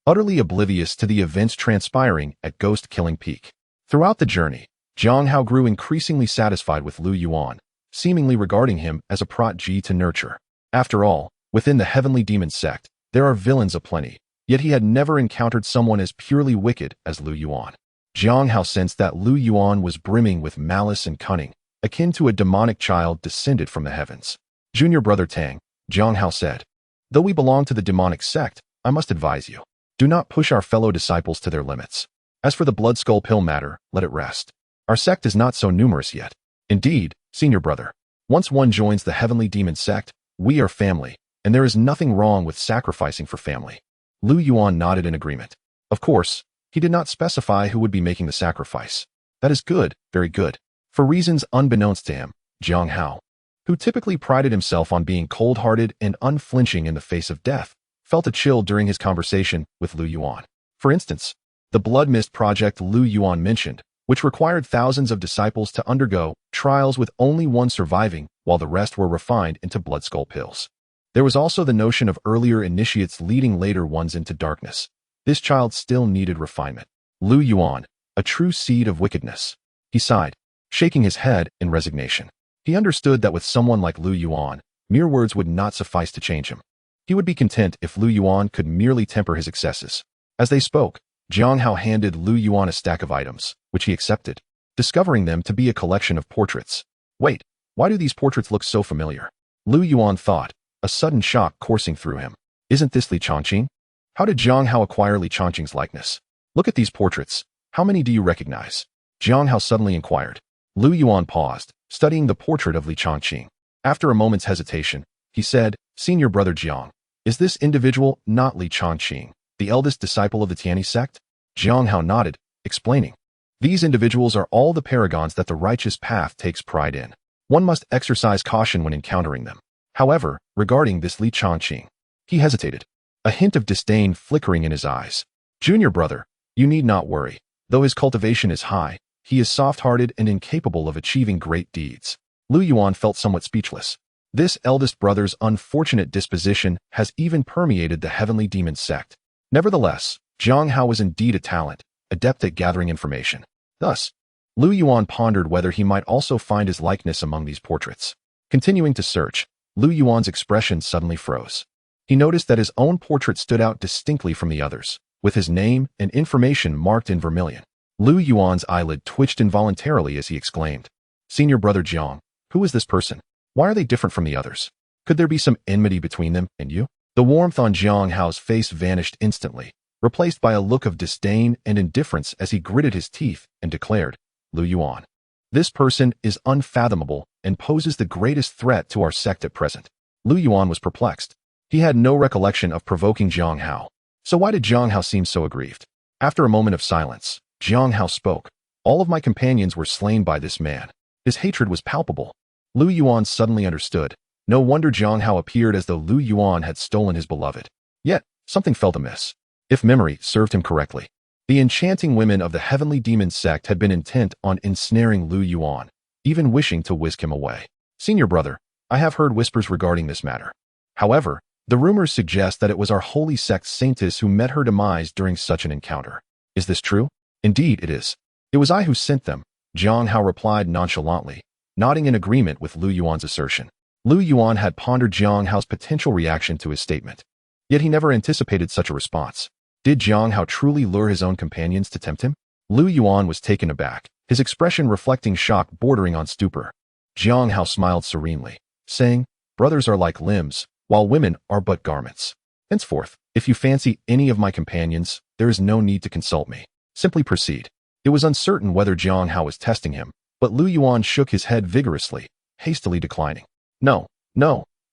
utterly oblivious to the events transpiring at Ghost-Killing Peak. Throughout the journey, Jiang Hao grew increasingly satisfied with Lu Yuan, seemingly regarding him as a protege to nurture. After all, within the heavenly demon sect, there are villains aplenty, yet he had never encountered someone as purely wicked as Lu Yuan. Jiang Hao sensed that Lu Yuan was brimming with malice and cunning, akin to a demonic child descended from the heavens. Junior brother Tang, Jiang Hao said, though we belong to the demonic sect, I must advise you, do not push our fellow disciples to their limits. As for the blood skull pill matter, let it rest. Our sect is not so numerous yet. Indeed, senior brother, once one joins the heavenly demon sect, we are family, and there is nothing wrong with sacrificing for family. Lu Yuan nodded in agreement. Of course, he did not specify who would be making the sacrifice. That is good, very good. For reasons unbeknownst to him, Jiang Hao, who typically prided himself on being cold-hearted and unflinching in the face of death, felt a chill during his conversation with Lu Yuan. For instance, the Blood Mist project Lu Yuan mentioned, which required thousands of disciples to undergo trials with only one surviving while the rest were refined into blood skull pills. There was also the notion of earlier initiates leading later ones into darkness. This child still needed refinement. Lu Yuan, a true seed of wickedness. He sighed, shaking his head in resignation. He understood that with someone like Lu Yuan, mere words would not suffice to change him. He would be content if Lu Yuan could merely temper his excesses. As they spoke, Jiang Hao handed Lu Yuan a stack of items, which he accepted, discovering them to be a collection of portraits. Wait, why do these portraits look so familiar? Lu Yuan thought, a sudden shock coursing through him. Isn't this Li Changqing? How did Jiang Hao acquire Li Changqing's likeness? Look at these portraits. How many do you recognize? Jiang Hao suddenly inquired. Lu Yuan paused, studying the portrait of Li Changqing. After a moment's hesitation, he said, Senior brother Jiang, is this individual not Li Changqing, the eldest disciple of the Tianyi Sect? Jiang Hao nodded, explaining. These individuals are all the paragons that the righteous path takes pride in. One must exercise caution when encountering them. However, regarding this Li Changqing, he hesitated, a hint of disdain flickering in his eyes. Junior brother, you need not worry. Though his cultivation is high, he is soft-hearted and incapable of achieving great deeds. Lu Yuan felt somewhat speechless. This eldest brother's unfortunate disposition has even permeated the heavenly demon sect. Nevertheless, Jiang Hao was indeed a talent, adept at gathering information. Thus, Lu Yuan pondered whether he might also find his likeness among these portraits. Continuing to search, Lu Yuan's expression suddenly froze. He noticed that his own portrait stood out distinctly from the others, with his name and information marked in vermilion. Lu Yuan's eyelid twitched involuntarily as he exclaimed, Senior brother Jiang, who is this person? Why are they different from the others? Could there be some enmity between them and you? The warmth on Jiang Hao's face vanished instantly, replaced by a look of disdain and indifference as he gritted his teeth and declared, Lu Yuan, this person is unfathomable and poses the greatest threat to our sect at present. Lu Yuan was perplexed. He had no recollection of provoking Jiang Hao. So why did Jiang Hao seem so aggrieved? After a moment of silence, Jiang Hao spoke. All of my companions were slain by this man. His hatred was palpable. Lu Yuan suddenly understood. No wonder Jiang Hao appeared as though Lu Yuan had stolen his beloved. Yet, something felt amiss. If memory served him correctly, the enchanting women of the heavenly demon sect had been intent on ensnaring Lu Yuan, even wishing to whisk him away. Senior brother, I have heard whispers regarding this matter. However, the rumors suggest that it was our holy sect saintess who met her demise during such an encounter. Is this true? Indeed, it is. It was I who sent them, Jiang Hao replied nonchalantly, nodding in agreement with Lu Yuan's assertion. Lu Yuan had pondered Jiang Hao's potential reaction to his statement. Yet he never anticipated such a response. Did Jiang Hao truly lure his own companions to tempt him? Lu Yuan was taken aback, his expression reflecting shock bordering on stupor. Jiang Hao smiled serenely, saying, brothers are like limbs, while women are but garments. Henceforth, if you fancy any of my companions, there is no need to consult me. Simply proceed. It was uncertain whether Jiang Hao was testing him, but Lu Yuan shook his head vigorously, hastily declining. No,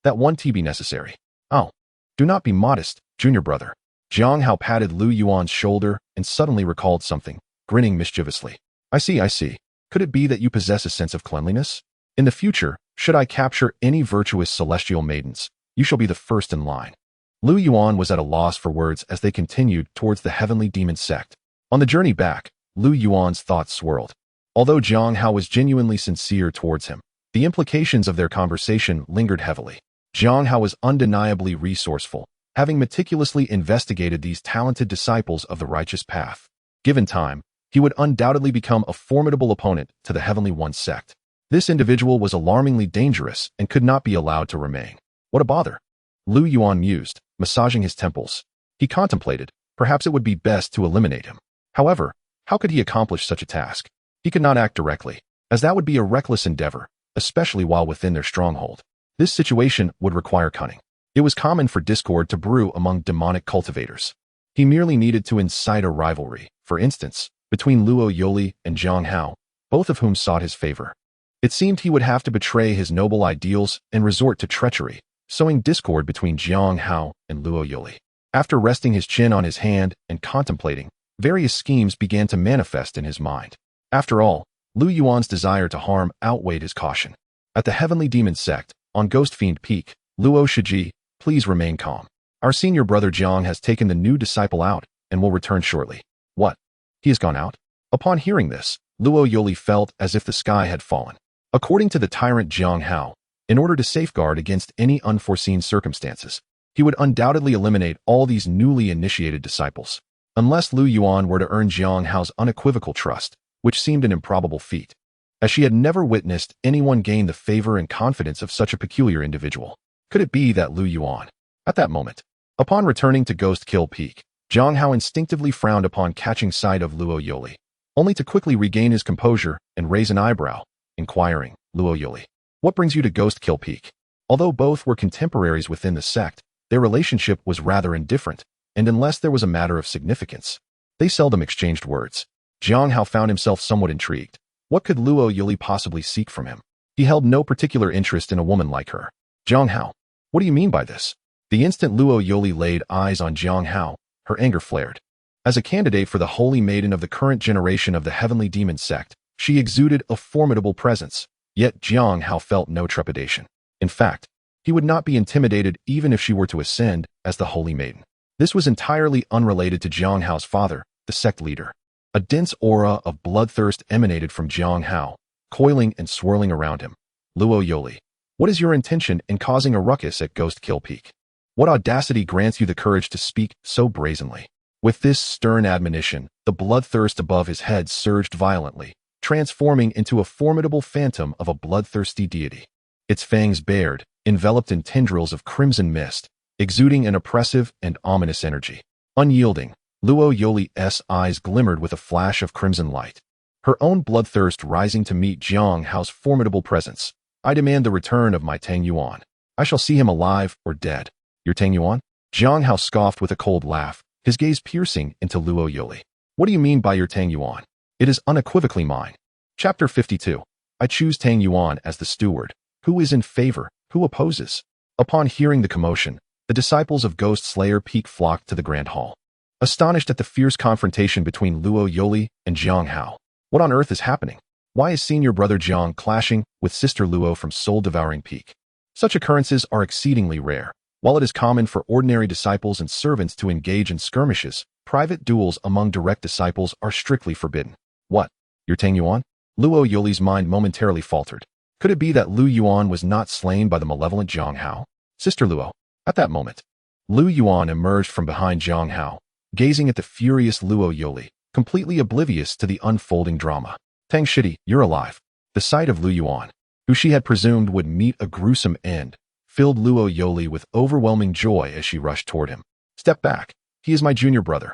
that won't be necessary. Oh, do not be modest, junior brother. Jiang Hao patted Lu Yuan's shoulder and suddenly recalled something, grinning mischievously. I see. Could it be that you possess a sense of cleanliness? In the future, should I capture any virtuous celestial maidens, you shall be the first in line. Lu Yuan was at a loss for words as they continued towards the heavenly demon sect. On the journey back, Lu Yuan's thoughts swirled. Although Jiang Hao was genuinely sincere towards him, the implications of their conversation lingered heavily. Jiang Hao was undeniably resourceful, having meticulously investigated these talented disciples of the righteous path. Given time, he would undoubtedly become a formidable opponent to the Heavenly One sect. This individual was alarmingly dangerous and could not be allowed to remain. What a bother! Lu Yuan mused, massaging his temples. He contemplated, perhaps it would be best to eliminate him. However, how could he accomplish such a task? He could not act directly, as that would be a reckless endeavor, especially while within their stronghold. This situation would require cunning. It was common for discord to brew among demonic cultivators. He merely needed to incite a rivalry, for instance, between Luo Yoli and Jiang Hao, both of whom sought his favor. It seemed he would have to betray his noble ideals and resort to treachery, sowing discord between Jiang Hao and Luo Yoli. After resting his chin on his hand and contemplating, various schemes began to manifest in his mind. After all, Lu Yuan's desire to harm outweighed his caution. At the Heavenly Demon Sect, on Ghost Fiend Peak, Luo Shiji, please remain calm. Our senior brother Jiang has taken the new disciple out and will return shortly. What? He has gone out? Upon hearing this, Luo Yoli felt as if the sky had fallen. According to the tyrant Jiang Hao, in order to safeguard against any unforeseen circumstances, he would undoubtedly eliminate all these newly initiated disciples, unless Lu Yuan were to earn Jiang Hao's unequivocal trust, which seemed an improbable feat, as she had never witnessed anyone gain the favor and confidence of such a peculiar individual. Could it be that Lu Yuan? At that moment, upon returning to Ghost Kill Peak, Jiang Hao instinctively frowned upon catching sight of Luo Yoli, only to quickly regain his composure and raise an eyebrow, inquiring, Luo Yoli, what brings you to Ghost Kill Peak? Although both were contemporaries within the sect, their relationship was rather indifferent, and unless there was a matter of significance, they seldom exchanged words. Jiang Hao found himself somewhat intrigued. What could Luo Yoli possibly seek from him? He held no particular interest in a woman like her. Jiang Hao, what do you mean by this? The instant Luo Yoli laid eyes on Jiang Hao, her anger flared. As a candidate for the holy maiden of the current generation of the Heavenly Demon Sect, she exuded a formidable presence, yet Jiang Hao felt no trepidation. In fact, he would not be intimidated even if she were to ascend as the holy maiden. This was entirely unrelated to Jiang Hao's father, the sect leader. A dense aura of bloodthirst emanated from Jiang Hao, coiling and swirling around him. Luo Yoli, what is your intention in causing a ruckus at Ghost Kill Peak? What audacity grants you the courage to speak so brazenly? With this stern admonition, the bloodthirst above his head surged violently, transforming into a formidable phantom of a bloodthirsty deity. Its fangs bared, enveloped in tendrils of crimson mist, exuding an oppressive and ominous energy. Unyielding, Luo Yoli's eyes glimmered with a flash of crimson light, her own bloodthirst rising to meet Jiang Hao's formidable presence. I demand the return of my Tang Yuan. I shall see him alive or dead. Your Tang Yuan? Jiang Hao scoffed with a cold laugh, his gaze piercing into Luo Yoli. What do you mean by your Tang Yuan? It is unequivocally mine. Chapter 52. I choose Tang Yuan as the steward. Who is in favor? Who opposes? Upon hearing the commotion, the disciples of Ghost Slayer Peak flocked to the Grand Hall, astonished at the fierce confrontation between Luo Yoli and Jiang Hao. What on earth is happening? Why is senior brother Jiang clashing with sister Luo from Soul-Devouring Peak? Such occurrences are exceedingly rare. While it is common for ordinary disciples and servants to engage in skirmishes, private duels among direct disciples are strictly forbidden. What? You're Tang Yuan? Luo Yoli's mind momentarily faltered. Could it be that Lu Yuan was not slain by the malevolent Jiang Hao? Sister Luo. At that moment, Lu Yuan emerged from behind Jiang Hao, gazing at the furious Luo Yoli, completely oblivious to the unfolding drama. Tang Shidi, you're alive. The sight of Lu Yuan, who she had presumed would meet a gruesome end, filled Luo Yoli with overwhelming joy as she rushed toward him. Step back. He is my junior brother.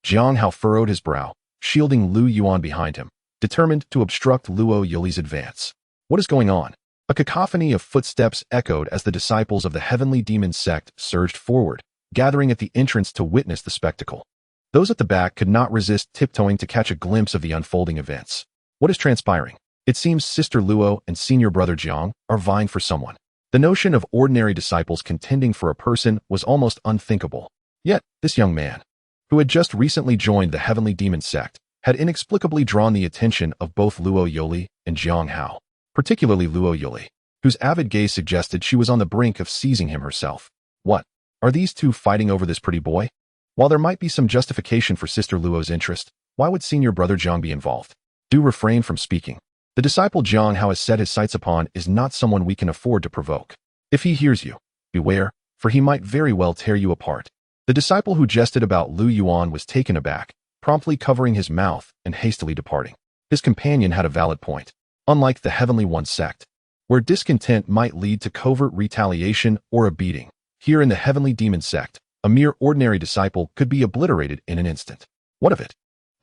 Jiang Hao furrowed his brow, shielding Lu Yuan behind him, determined to obstruct Luo Yoli's advance. What is going on? A cacophony of footsteps echoed as the disciples of the heavenly demon sect surged forward, gathering at the entrance to witness the spectacle. Those at the back could not resist tiptoeing to catch a glimpse of the unfolding events. What is transpiring? It seems Sister Luo and senior brother Jiang are vying for someone. The notion of ordinary disciples contending for a person was almost unthinkable. Yet, this young man, who had just recently joined the heavenly demon sect, had inexplicably drawn the attention of both Luo Yoli and Jiang Hao, particularly Luo Yoli, whose avid gaze suggested she was on the brink of seizing him herself. What? Are these two fighting over this pretty boy? While there might be some justification for Sister Luo's interest, why would senior brother Jiang be involved? Do refrain from speaking. The disciple Jiang Hao has set his sights upon is not someone we can afford to provoke. If he hears you, beware, for he might very well tear you apart. The disciple who jested about Lu Yuan was taken aback, promptly covering his mouth and hastily departing. His companion had a valid point. Unlike the Heavenly One sect, where discontent might lead to covert retaliation or a beating, here in the Heavenly Demon sect, a mere ordinary disciple could be obliterated in an instant. What of it?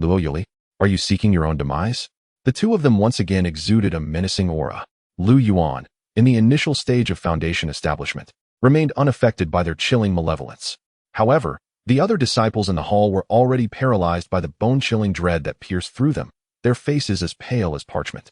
Luo Yoli, are you seeking your own demise? The two of them once again exuded a menacing aura. Lu Yuan, in the initial stage of Foundation establishment, remained unaffected by their chilling malevolence. However, the other disciples in the hall were already paralyzed by the bone-chilling dread that pierced through them, their faces as pale as parchment.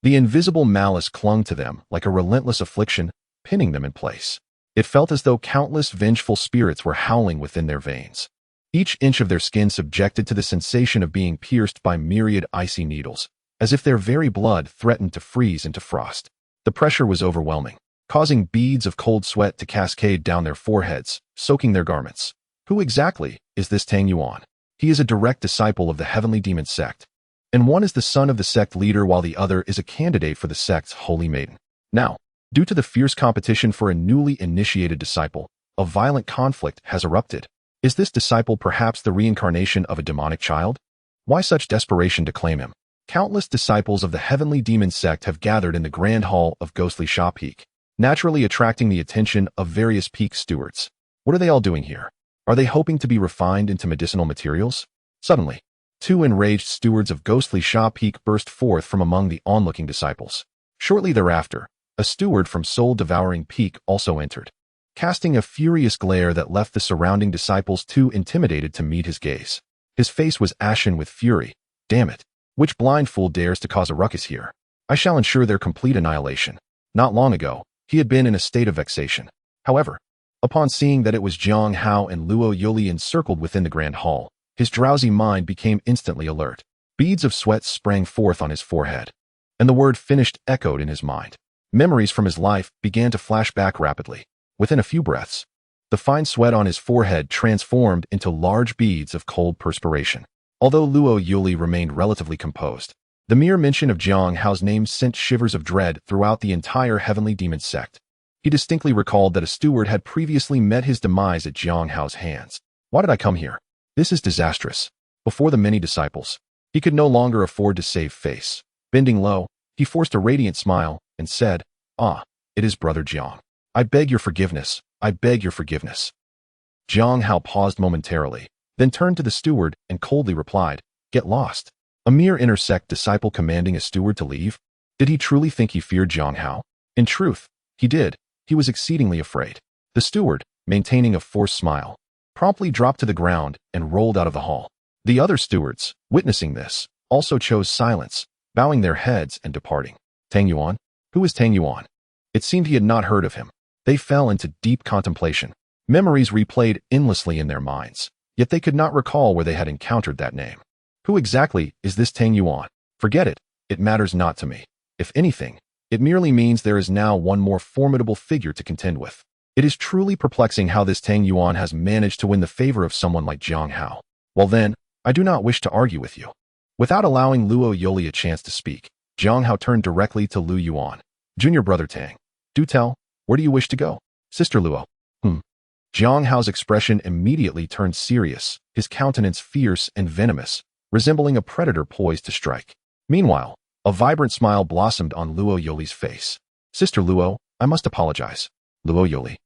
The invisible malice clung to them like a relentless affliction, pinning them in place. It felt as though countless vengeful spirits were howling within their veins, each inch of their skin subjected to the sensation of being pierced by myriad icy needles, as if their very blood threatened to freeze into frost. The pressure was overwhelming, causing beads of cold sweat to cascade down their foreheads, soaking their garments. Who exactly is this Tang Yuan? He is a direct disciple of the Heavenly Demon sect, and one is the son of the sect leader while the other is a candidate for the sect's holy maiden. Now, due to the fierce competition for a newly initiated disciple, a violent conflict has erupted. Is this disciple perhaps the reincarnation of a demonic child? Why such desperation to claim him? Countless disciples of the Heavenly Demon sect have gathered in the Grand Hall of Ghostly Sha Peak, naturally attracting the attention of various peak stewards. What are they all doing here? Are they hoping to be refined into medicinal materials? Suddenly, two enraged stewards of Ghostly Sha Peak burst forth from among the onlooking disciples. Shortly thereafter, a steward from Soul-Devouring Peak also entered, casting a furious glare that left the surrounding disciples too intimidated to meet his gaze. His face was ashen with fury. Damn it! Which blind fool dares to cause a ruckus here? I shall ensure their complete annihilation. Not long ago, he had been in a state of vexation. However, upon seeing that it was Jiang Hao and Luo Yoli encircled within the Grand Hall, his drowsy mind became instantly alert. Beads of sweat sprang forth on his forehead, and the word finished echoed in his mind. Memories from his life began to flash back rapidly. Within a few breaths, the fine sweat on his forehead transformed into large beads of cold perspiration. Although Luo Yuli remained relatively composed, the mere mention of Jiang Hao's name sent shivers of dread throughout the entire Heavenly Demon sect. He distinctly recalled that a steward had previously met his demise at Jiang Hao's hands. Why did I come here? This is disastrous. Before the many disciples, he could no longer afford to save face. Bending low, he forced a radiant smile and said, "Ah, it is Brother Jiang. I beg your forgiveness. I beg your forgiveness." Jiang Hao paused momentarily, then turned to the steward and coldly replied, "Get lost." A mere inner sect disciple commanding a steward to leave? Did he truly think he feared Jiang Hao? In truth, he did. He was exceedingly afraid. The steward, maintaining a forced smile, promptly dropped to the ground and rolled out of the hall. The other stewards, witnessing this, also chose silence, bowing their heads and departing. Tang Yuan? Who is Tang Yuan? It seemed he had not heard of him. They fell into deep contemplation. Memories replayed endlessly in their minds, yet they could not recall where they had encountered that name. Who exactly is this Tang Yuan? Forget it. It matters not to me. If anything, it merely means there is now one more formidable figure to contend with. It is truly perplexing how this Tang Yuan has managed to win the favor of someone like Jiang Hao. Well then, I do not wish to argue with you. Without allowing Luo Yoli a chance to speak, Jiang Hao turned directly to Lu Yuan. Junior brother Tang, do tell, where do you wish to go? Sister Luo. Jiang Hao's expression immediately turned serious, his countenance fierce and venomous, resembling a predator poised to strike. Meanwhile, a vibrant smile blossomed on Luo Yoli's face. Sister Luo, I must apologize. Luo Yoli.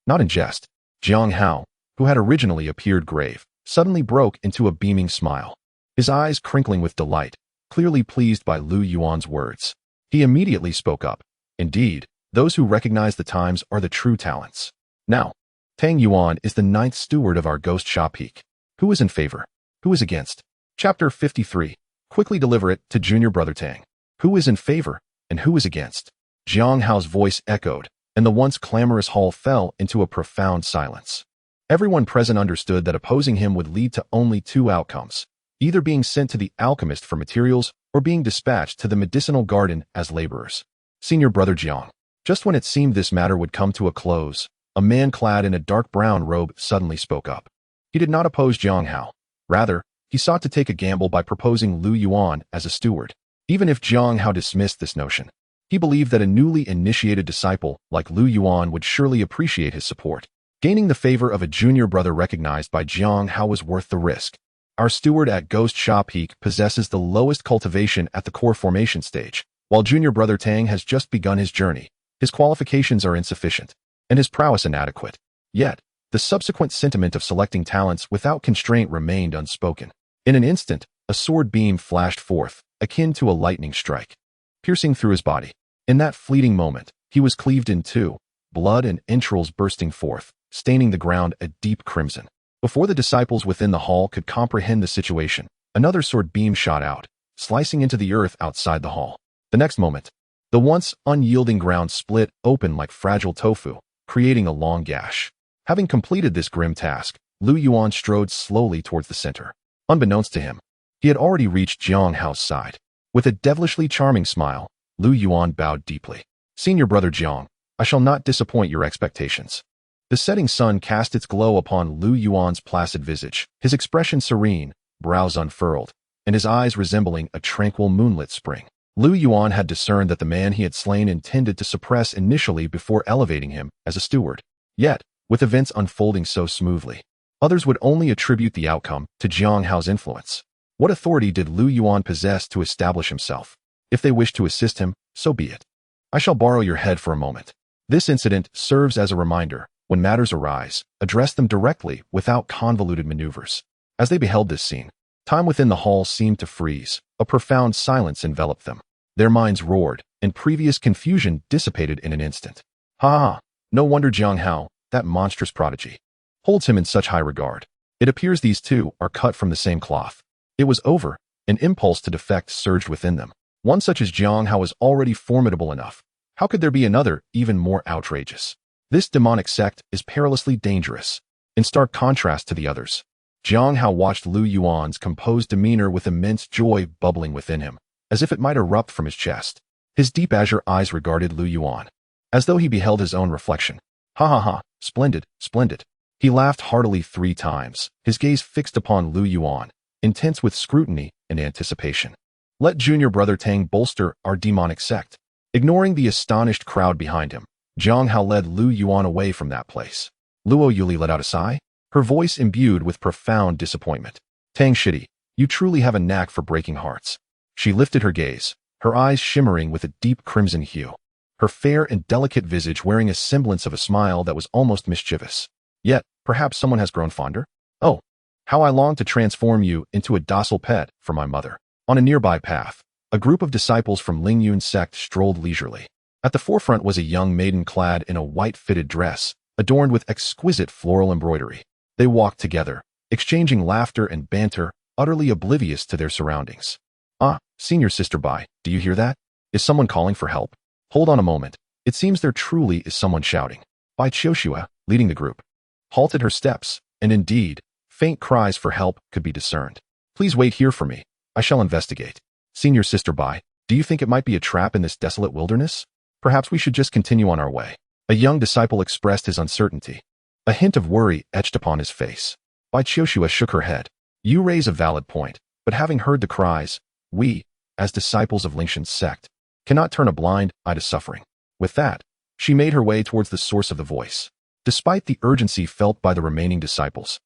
Not in jest. Jiang Hao, who had originally appeared grave, suddenly broke into a beaming smile, his eyes crinkling with delight, clearly pleased by Lu Yuan's words. He immediately spoke up. Indeed, those who recognize the times are the true talents. Now, Tang Yuan is the 9th steward of our Ghost Shop Peak. Who is in favor? Who is against? Chapter 53. Quickly deliver it to Junior Brother Tang. Who is in favor, and who is against? Jiang Hao's voice echoed, and the once clamorous hall fell into a profound silence. Everyone present understood that opposing him would lead to only two outcomes, either being sent to the alchemist for materials or being dispatched to the medicinal garden as laborers. Senior Brother Jiang. Just when it seemed this matter would come to a close, a man clad in a dark brown robe suddenly spoke up. He did not oppose Jiang Hao. Rather, he sought to take a gamble by proposing Lu Yuan as a steward. Even if Jiang Hao dismissed this notion, he believed that a newly initiated disciple like Lu Yuan would surely appreciate his support. Gaining the favor of a junior brother recognized by Jiang Hao was worth the risk. Our steward at Ghost Shop Peak possesses the lowest cultivation at the core formation stage, while junior brother Tang has just begun his journey. His qualifications are insufficient, and his prowess inadequate. Yet, the subsequent sentiment of selecting talents without constraint remained unspoken. In an instant, a sword beam flashed forth, akin to a lightning strike, piercing through his body. In that fleeting moment, he was cleaved in two, blood and entrails bursting forth, staining the ground a deep crimson. Before the disciples within the hall could comprehend the situation, another sword beam shot out, slicing into the earth outside the hall. The next moment, the once unyielding ground split open like fragile tofu, creating a long gash. Having completed this grim task, Lu Yuan strode slowly towards the center. Unbeknownst to him, he had already reached Jiang Hao's side. With a devilishly charming smile, Lu Yuan bowed deeply. Senior Brother Jiang, I shall not disappoint your expectations. The setting sun cast its glow upon Lu Yuan's placid visage, his expression serene, brows unfurled, and his eyes resembling a tranquil moonlit spring. Lu Yuan had discerned that the man he had slain intended to suppress initially before elevating him as a steward. Yet, with events unfolding so smoothly, others would only attribute the outcome to Jiang Hao's influence. What authority did Lu Yuan possess to establish himself? If they wished to assist him, so be it. I shall borrow your head for a moment. This incident serves as a reminder. When matters arise, address them directly without convoluted maneuvers. As they beheld this scene, time within the hall seemed to freeze. A profound silence enveloped them. Their minds roared, and previous confusion dissipated in an instant. Ha! No wonder Jiang Hao, that monstrous prodigy, holds him in such high regard. It appears these two are cut from the same cloth. It was over. An impulse to defect surged within them. One such as Jiang Hao was already formidable enough. How could there be another, even more outrageous? This demonic sect is perilously dangerous. In stark contrast to the others, Jiang Hao watched Lu Yuan's composed demeanor with immense joy bubbling within him, as if it might erupt from his chest. His deep azure eyes regarded Lu Yuan, as though he beheld his own reflection. Ha! Splendid, splendid. He laughed heartily 3 times, his gaze fixed upon Lu Yuan, intense with scrutiny and anticipation. Let junior brother Tang bolster our demonic sect. Ignoring the astonished crowd behind him, Jiang Hao led Lu Yuan away from that place. Luo Yuli let out a sigh, her voice imbued with profound disappointment. Tang Shidi, you truly have a knack for breaking hearts. She lifted her gaze, her eyes shimmering with a deep crimson hue, her fair and delicate visage wearing a semblance of a smile that was almost mischievous. Yet, perhaps someone has grown fonder? Oh, how I long to transform you into a docile pet for my mother. On a nearby path, a group of disciples from Tianyi Sect strolled leisurely. At the forefront was a young maiden clad in a white fitted dress, adorned with exquisite floral embroidery. They walked together, exchanging laughter and banter, utterly oblivious to their surroundings. Ah, senior sister Bai, do you hear that? Is someone calling for help? Hold on a moment. It seems there truly is someone shouting. Bai Qiuxue, leading the group, halted her steps, and indeed, faint cries for help could be discerned. Please wait here for me. I shall investigate. Senior Sister Bai, do you think it might be a trap in this desolate wilderness? Perhaps we should just continue on our way. A young disciple expressed his uncertainty. A hint of worry etched upon his face. Bai Qiuxue shook her head. You raise a valid point, but having heard the cries, we, as disciples of Lingxian's sect, cannot turn a blind eye to suffering. With that, she made her way towards the source of the voice. Despite the urgency felt by the remaining disciples,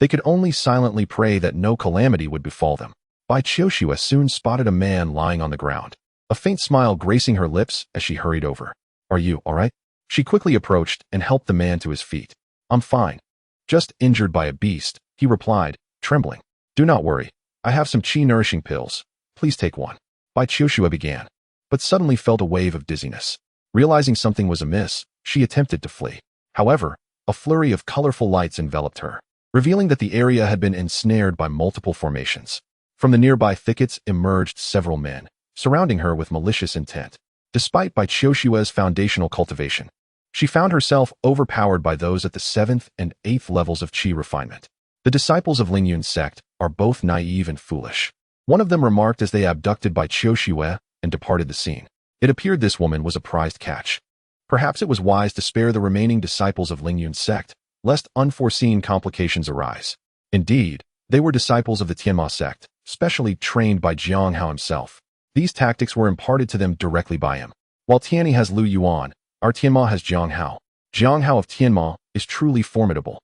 they could only silently pray that no calamity would befall them. Bai Qiuxue soon spotted a man lying on the ground, a faint smile gracing her lips as she hurried over. Are you all right? She quickly approached and helped the man to his feet. I'm fine. Just injured by a beast, he replied, trembling. Do not worry. I have some qi-nourishing pills. Please take one. Bai Qiuxue began, but suddenly felt a wave of dizziness. Realizing something was amiss, she attempted to flee. However, a flurry of colorful lights enveloped her, revealing that the area had been ensnared by multiple formations. From the nearby thickets emerged several men, surrounding her with malicious intent. Despite Bai Qiuxue's foundational cultivation, she found herself overpowered by those at the 7th and 8th levels of qi refinement. The disciples of Lingxian's sect are both naive and foolish. One of them remarked as they abducted Bai Qiuxue and departed the scene. It appeared this woman was a prized catch. Perhaps it was wise to spare the remaining disciples of Lingxian's sect, lest unforeseen complications arise. Indeed, they were disciples of the Tianyi Sect, specially trained by Jiang Hao himself. These tactics were imparted to them directly by him. While Tianyi has Lu Yuan, our Tianyi has Jiang Hao. Jiang Hao of Tianyi is truly formidable.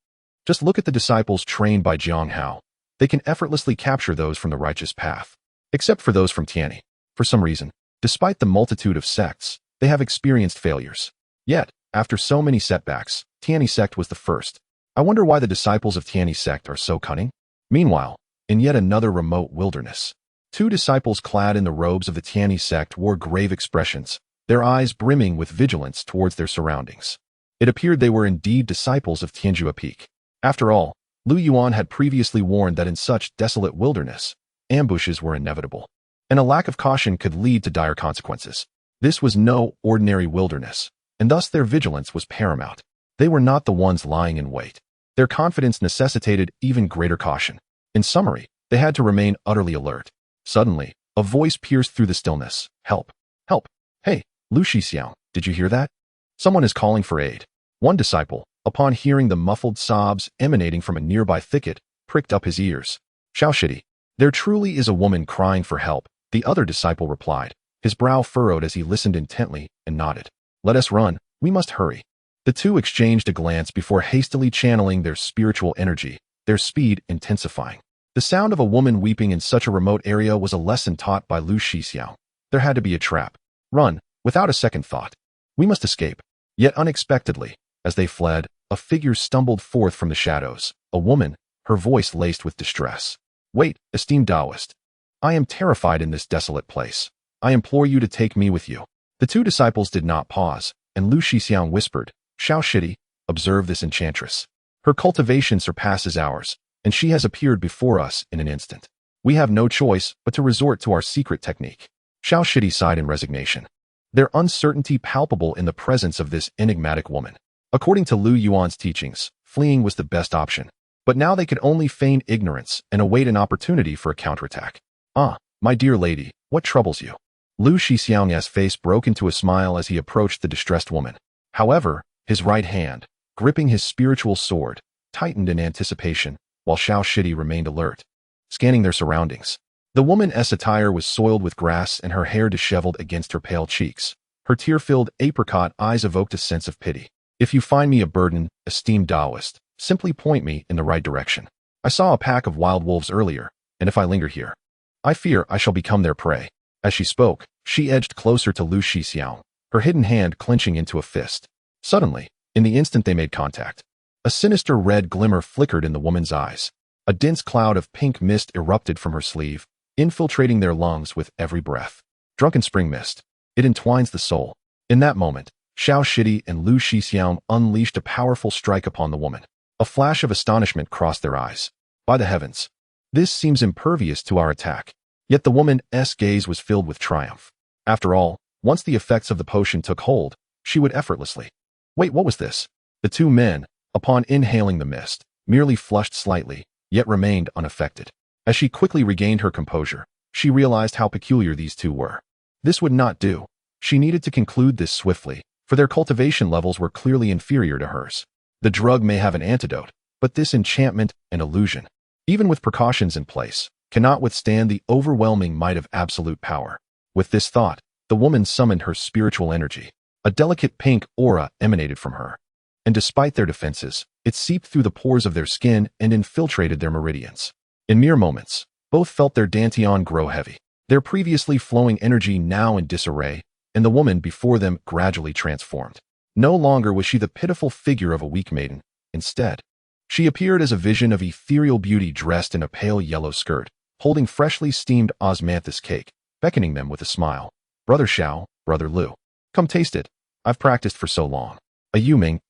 Just look at the disciples trained by Jiang Hao. They can effortlessly capture those from the righteous path, except for those from Tianyi. For some reason, despite the multitude of sects, they have experienced failures. Yet, after so many setbacks, Tianyi Sect was the first. I wonder why the disciples of Tianyi Sect are so cunning? Meanwhile, in yet another remote wilderness, two disciples clad in the robes of the Tianyi Sect wore grave expressions, their eyes brimming with vigilance towards their surroundings. It appeared they were indeed disciples of Tianjue Peak. After all, Lu Yuan had previously warned that in such desolate wilderness, ambushes were inevitable, and a lack of caution could lead to dire consequences. This was no ordinary wilderness, and thus their vigilance was paramount. They were not the ones lying in wait. Their confidence necessitated even greater caution. In summary, they had to remain utterly alert. Suddenly, a voice pierced through the stillness. Help! Help! Hey, Lu Shixiang, did you hear that? Someone is calling for aid. One disciple, upon hearing the muffled sobs emanating from a nearby thicket, pricked up his ears. Xiaoshidi, there truly is a woman crying for help, the other disciple replied. His brow furrowed as he listened intently and nodded. Let us run, we must hurry. The two exchanged a glance before hastily channeling their spiritual energy, their speed intensifying. The sound of a woman weeping in such a remote area was a lesson taught by Lu Shixiao. There had to be a trap. Run, without a second thought. We must escape. Yet unexpectedly, as they fled, a figure stumbled forth from the shadows, a woman, her voice laced with distress. Wait, esteemed Taoist. I am terrified in this desolate place. I implore you to take me with you. The two disciples did not pause, and Lu Shixiang whispered, Xiaoshidi, observe this enchantress. Her cultivation surpasses ours, and she has appeared before us in an instant. We have no choice but to resort to our secret technique. Xiaoshidi sighed in resignation, their uncertainty palpable in the presence of this enigmatic woman. According to Lu Yuan's teachings, fleeing was the best option, but now they could only feign ignorance and await an opportunity for a counterattack. Ah, my dear lady, what troubles you? Lu Shixiang's face broke into a smile as he approached the distressed woman. However, his right hand, gripping his spiritual sword, tightened in anticipation, while Xiaoshidi remained alert, scanning their surroundings. The woman's attire was soiled with grass and her hair disheveled against her pale cheeks. Her tear-filled apricot eyes evoked a sense of pity. If you find me a burden, esteemed Taoist, simply point me in the right direction. I saw a pack of wild wolves earlier, and if I linger here, I fear I shall become their prey. As she spoke, she edged closer to Lu Shixiang, her hidden hand clenching into a fist. Suddenly, in the instant they made contact, a sinister red glimmer flickered in the woman's eyes. A dense cloud of pink mist erupted from her sleeve, infiltrating their lungs with every breath. Drunken spring mist. It entwines the soul. In that moment, Xiaoshidi and Lu Shixiang unleashed a powerful strike upon the woman. A flash of astonishment crossed their eyes. By the heavens, this seems impervious to our attack. Yet the woman's gaze was filled with triumph. After all, once the effects of the potion took hold, she would effortlessly. Wait, what was this? The two men, upon inhaling the mist, merely flushed slightly, yet remained unaffected. As she quickly regained her composure, she realized how peculiar these two were. This would not do. She needed to conclude this swiftly, for their cultivation levels were clearly inferior to hers. The drug may have an antidote, but this enchantment and illusion, even with precautions in place, cannot withstand the overwhelming might of absolute power. With this thought, the woman summoned her spiritual energy. A delicate pink aura emanated from her, and despite their defenses, it seeped through the pores of their skin and infiltrated their meridians. In mere moments, both felt their dantian grow heavy, their previously flowing energy now in disarray, and the woman before them gradually transformed. No longer was she the pitiful figure of a weak maiden. Instead, she appeared as a vision of ethereal beauty dressed in a pale yellow skirt, holding freshly steamed osmanthus cake, beckoning them with a smile. "Brother Xiao, Brother Lu, come taste it. I've practiced for so long." A Yuming,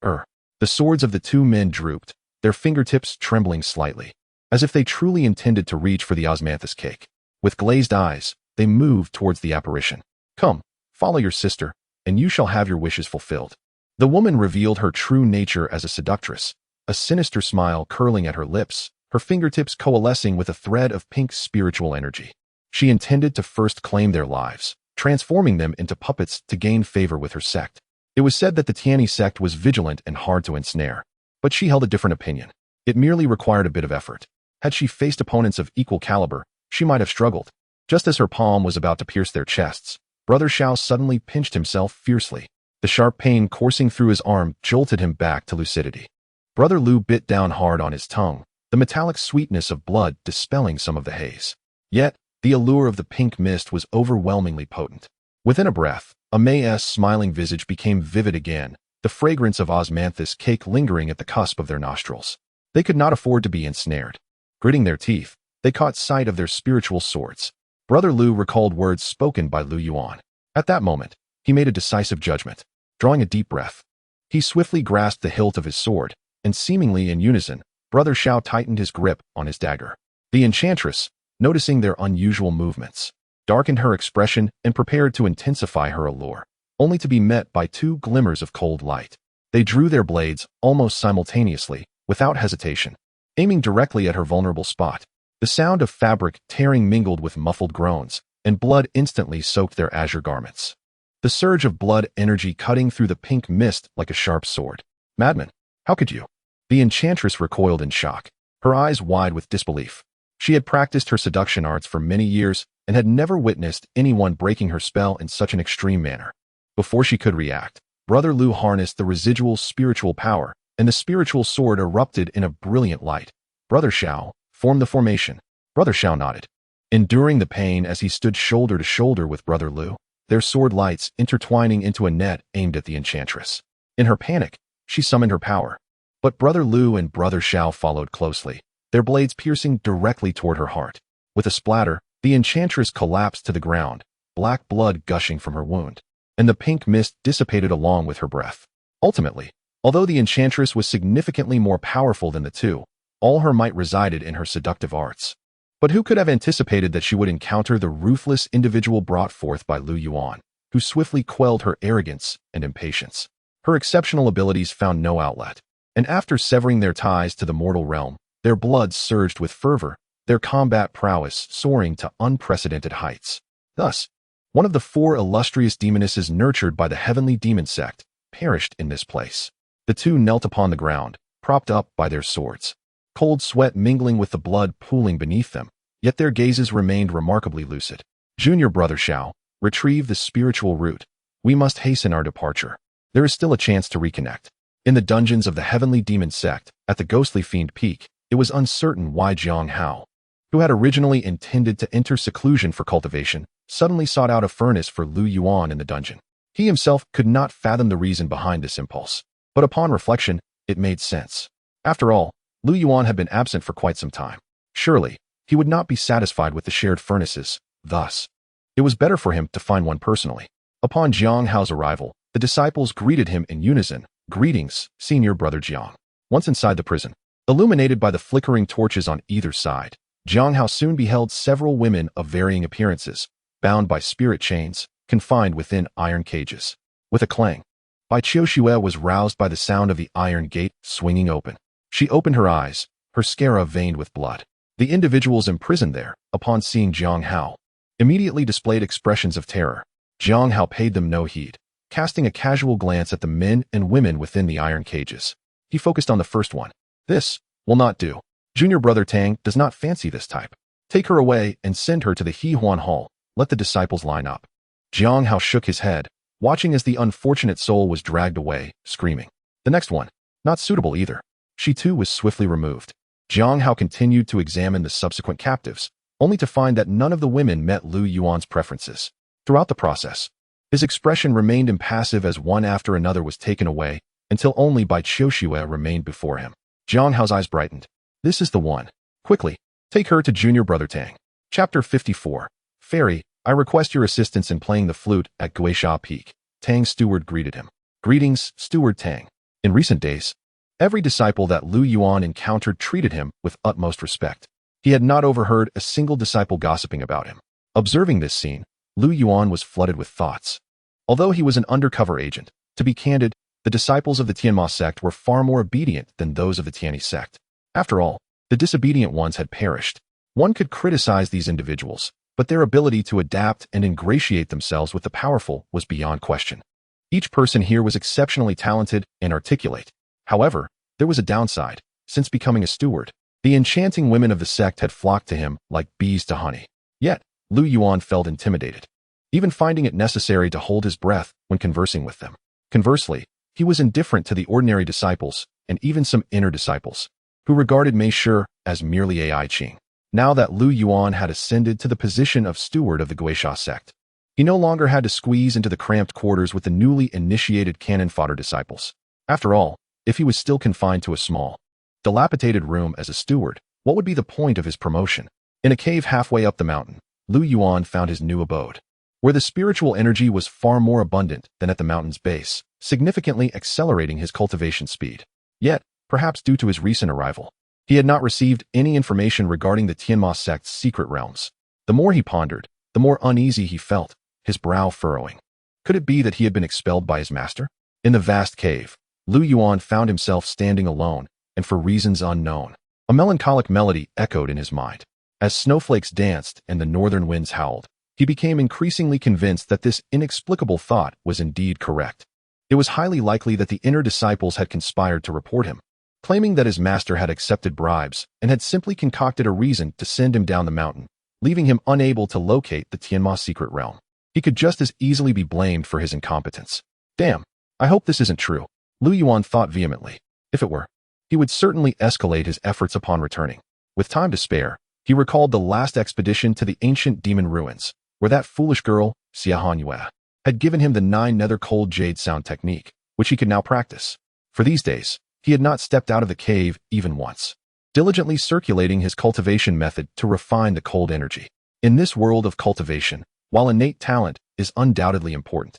The swords of the two men drooped, their fingertips trembling slightly, as if they truly intended to reach for the osmanthus cake. With glazed eyes, they moved towards the apparition. "Come, follow your sister, and you shall have your wishes fulfilled." The woman revealed her true nature as a seductress, a sinister smile curling at her lips, her fingertips coalescing with a thread of pink spiritual energy. She intended to first claim their lives, transforming them into puppets to gain favor with her sect. It was said that the Tianyi Sect was vigilant and hard to ensnare, but she held a different opinion. It merely required a bit of effort. Had she faced opponents of equal caliber, she might have struggled. Just as her palm was about to pierce their chests, Brother Xiao suddenly pinched himself fiercely. The sharp pain coursing through his arm jolted him back to lucidity. Brother Lu bit down hard on his tongue, the metallic sweetness of blood dispelling some of the haze. Yet, the allure of the pink mist was overwhelmingly potent. Within a breath, Amae's smiling visage became vivid again, the fragrance of osmanthus cake lingering at the cusp of their nostrils. They could not afford to be ensnared. Gritting their teeth, they caught sight of their spiritual swords. Brother Lu recalled words spoken by Lu Yuan. At that moment, he made a decisive judgment. Drawing a deep breath, he swiftly grasped the hilt of his sword, and seemingly in unison, Brother Xiao tightened his grip on his dagger. The enchantress, noticing their unusual movements, darkened her expression and prepared to intensify her allure, only to be met by two glimmers of cold light. They drew their blades almost simultaneously, without hesitation, aiming directly at her vulnerable spot. The sound of fabric tearing mingled with muffled groans, and blood instantly soaked their azure garments. The surge of blood energy cutting through the pink mist like a sharp sword. "Madman, how could you?" The enchantress recoiled in shock, her eyes wide with disbelief. She had practiced her seduction arts for many years and had never witnessed anyone breaking her spell in such an extreme manner. Before she could react, Brother Lu harnessed the residual spiritual power, and the spiritual sword erupted in a brilliant light. Brother Xiao, form the formation. Brother Xiao nodded. Enduring the pain as he stood shoulder to shoulder with Brother Lu, their sword lights intertwining into a net aimed at the enchantress. In her panic, she summoned her power. But Brother Lu and Brother Xiao followed closely, their blades piercing directly toward her heart. With a splatter, the enchantress collapsed to the ground, black blood gushing from her wound, and the pink mist dissipated along with her breath. Ultimately, although the enchantress was significantly more powerful than the two, all her might resided in her seductive arts. But who could have anticipated that she would encounter the ruthless individual brought forth by Lu Yuan, who swiftly quelled her arrogance and impatience? Her exceptional abilities found no outlet, and after severing their ties to the mortal realm, their blood surged with fervor, their combat prowess soaring to unprecedented heights. Thus, one of the 4 illustrious demonesses nurtured by the heavenly demon sect perished in this place. The two knelt upon the ground, propped up by their swords, cold sweat mingling with the blood pooling beneath them, yet their gazes remained remarkably lucid. "Junior Brother Xiao, retrieve the spiritual root. We must hasten our departure. There is still a chance to reconnect." In the dungeons of the heavenly demon sect, at the ghostly fiend peak, it was uncertain why Jiang Hao, who had originally intended to enter seclusion for cultivation, suddenly sought out a furnace for Lu Yuan in the dungeon. He himself could not fathom the reason behind this impulse, but upon reflection, it made sense. After all, Lu Yuan had been absent for quite some time. Surely, he would not be satisfied with the shared furnaces. Thus, it was better for him to find one personally. Upon Jiang Hao's arrival, the disciples greeted him in unison. "Greetings, Senior Brother Jiang." Once inside the prison, illuminated by the flickering torches on either side, Jiang Hao soon beheld several women of varying appearances, bound by spirit chains, confined within iron cages. With a clang, Bai Qiuxue was roused by the sound of the iron gate swinging open. She opened her eyes, her scara veined with blood. The individuals imprisoned there, upon seeing Jiang Hao, immediately displayed expressions of terror. Jiang Hao paid them no heed, casting a casual glance at the men and women within the iron cages. He focused on the first one. This will not do. Junior brother Tang does not fancy this type. Take her away and send her to the He Huan Hall. Let the disciples line up. Jiang Hao shook his head, watching as the unfortunate soul was dragged away, screaming. The next one, not suitable either. She too was swiftly removed. Jiang Hao continued to examine the subsequent captives, only to find that none of the women met Lu Yuan's preferences. Throughout the process, his expression remained impassive as one after another was taken away, until only Bai Qiuxue remained before him. Jiang Hao's eyes brightened. This is the one. Quickly, take her to Junior Brother Tang. Chapter 54. Fairy, I request your assistance in playing the flute at Guisha Peak. Tang's steward greeted him. Greetings, Steward Tang. In recent days, every disciple that Lu Yuan encountered treated him with utmost respect. He had not overheard a single disciple gossiping about him. Observing this scene, Lu Yuan was flooded with thoughts. Although he was an undercover agent, to be candid, the disciples of the Tianyi Sect were far more obedient than those of the Tianyi Sect. After all, the disobedient ones had perished. One could criticize these individuals, but their ability to adapt and ingratiate themselves with the powerful was beyond question. Each person here was exceptionally talented and articulate. However, there was a downside. Since becoming a steward, the enchanting women of the sect had flocked to him like bees to honey. Yet, Lu Yuan felt intimidated, even finding it necessary to hold his breath when conversing with them. Conversely, he was indifferent to the ordinary disciples and even some inner disciples, who regarded Mei Shi as merely a I Ching. Now that Lu Yuan had ascended to the position of steward of the Guisha sect, he no longer had to squeeze into the cramped quarters with the newly initiated cannon fodder disciples. After all, if he was still confined to a small, dilapidated room as a steward, what would be the point of his promotion? In a cave halfway up the mountain, Lu Yuan found his new abode, where the spiritual energy was far more abundant than at the mountain's base, significantly accelerating his cultivation speed. Yet, perhaps due to his recent arrival, he had not received any information regarding the Tianyi Sect's secret realms. The more he pondered, the more uneasy he felt, his brow furrowing. Could it be that he had been expelled by his master? In the vast cave, Lu Yuan found himself standing alone, and for reasons unknown. A melancholic melody echoed in his mind. As snowflakes danced and the northern winds howled, he became increasingly convinced that this inexplicable thought was indeed correct. It was highly likely that the inner disciples had conspired to report him, claiming that his master had accepted bribes and had simply concocted a reason to send him down the mountain, leaving him unable to locate the Tianyi secret realm. He could just as easily be blamed for his incompetence. Damn, I hope this isn't true, Lu Yuan thought vehemently. If it were, he would certainly escalate his efforts upon returning. With time to spare, he recalled the last expedition to the ancient demon ruins, where that foolish girl, Xia Hanyue, had given him the 9 nether cold jade sound technique, which he could now practice. For these days, he had not stepped out of the cave even once, diligently circulating his cultivation method to refine the cold energy. In this world of cultivation, while innate talent is undoubtedly important,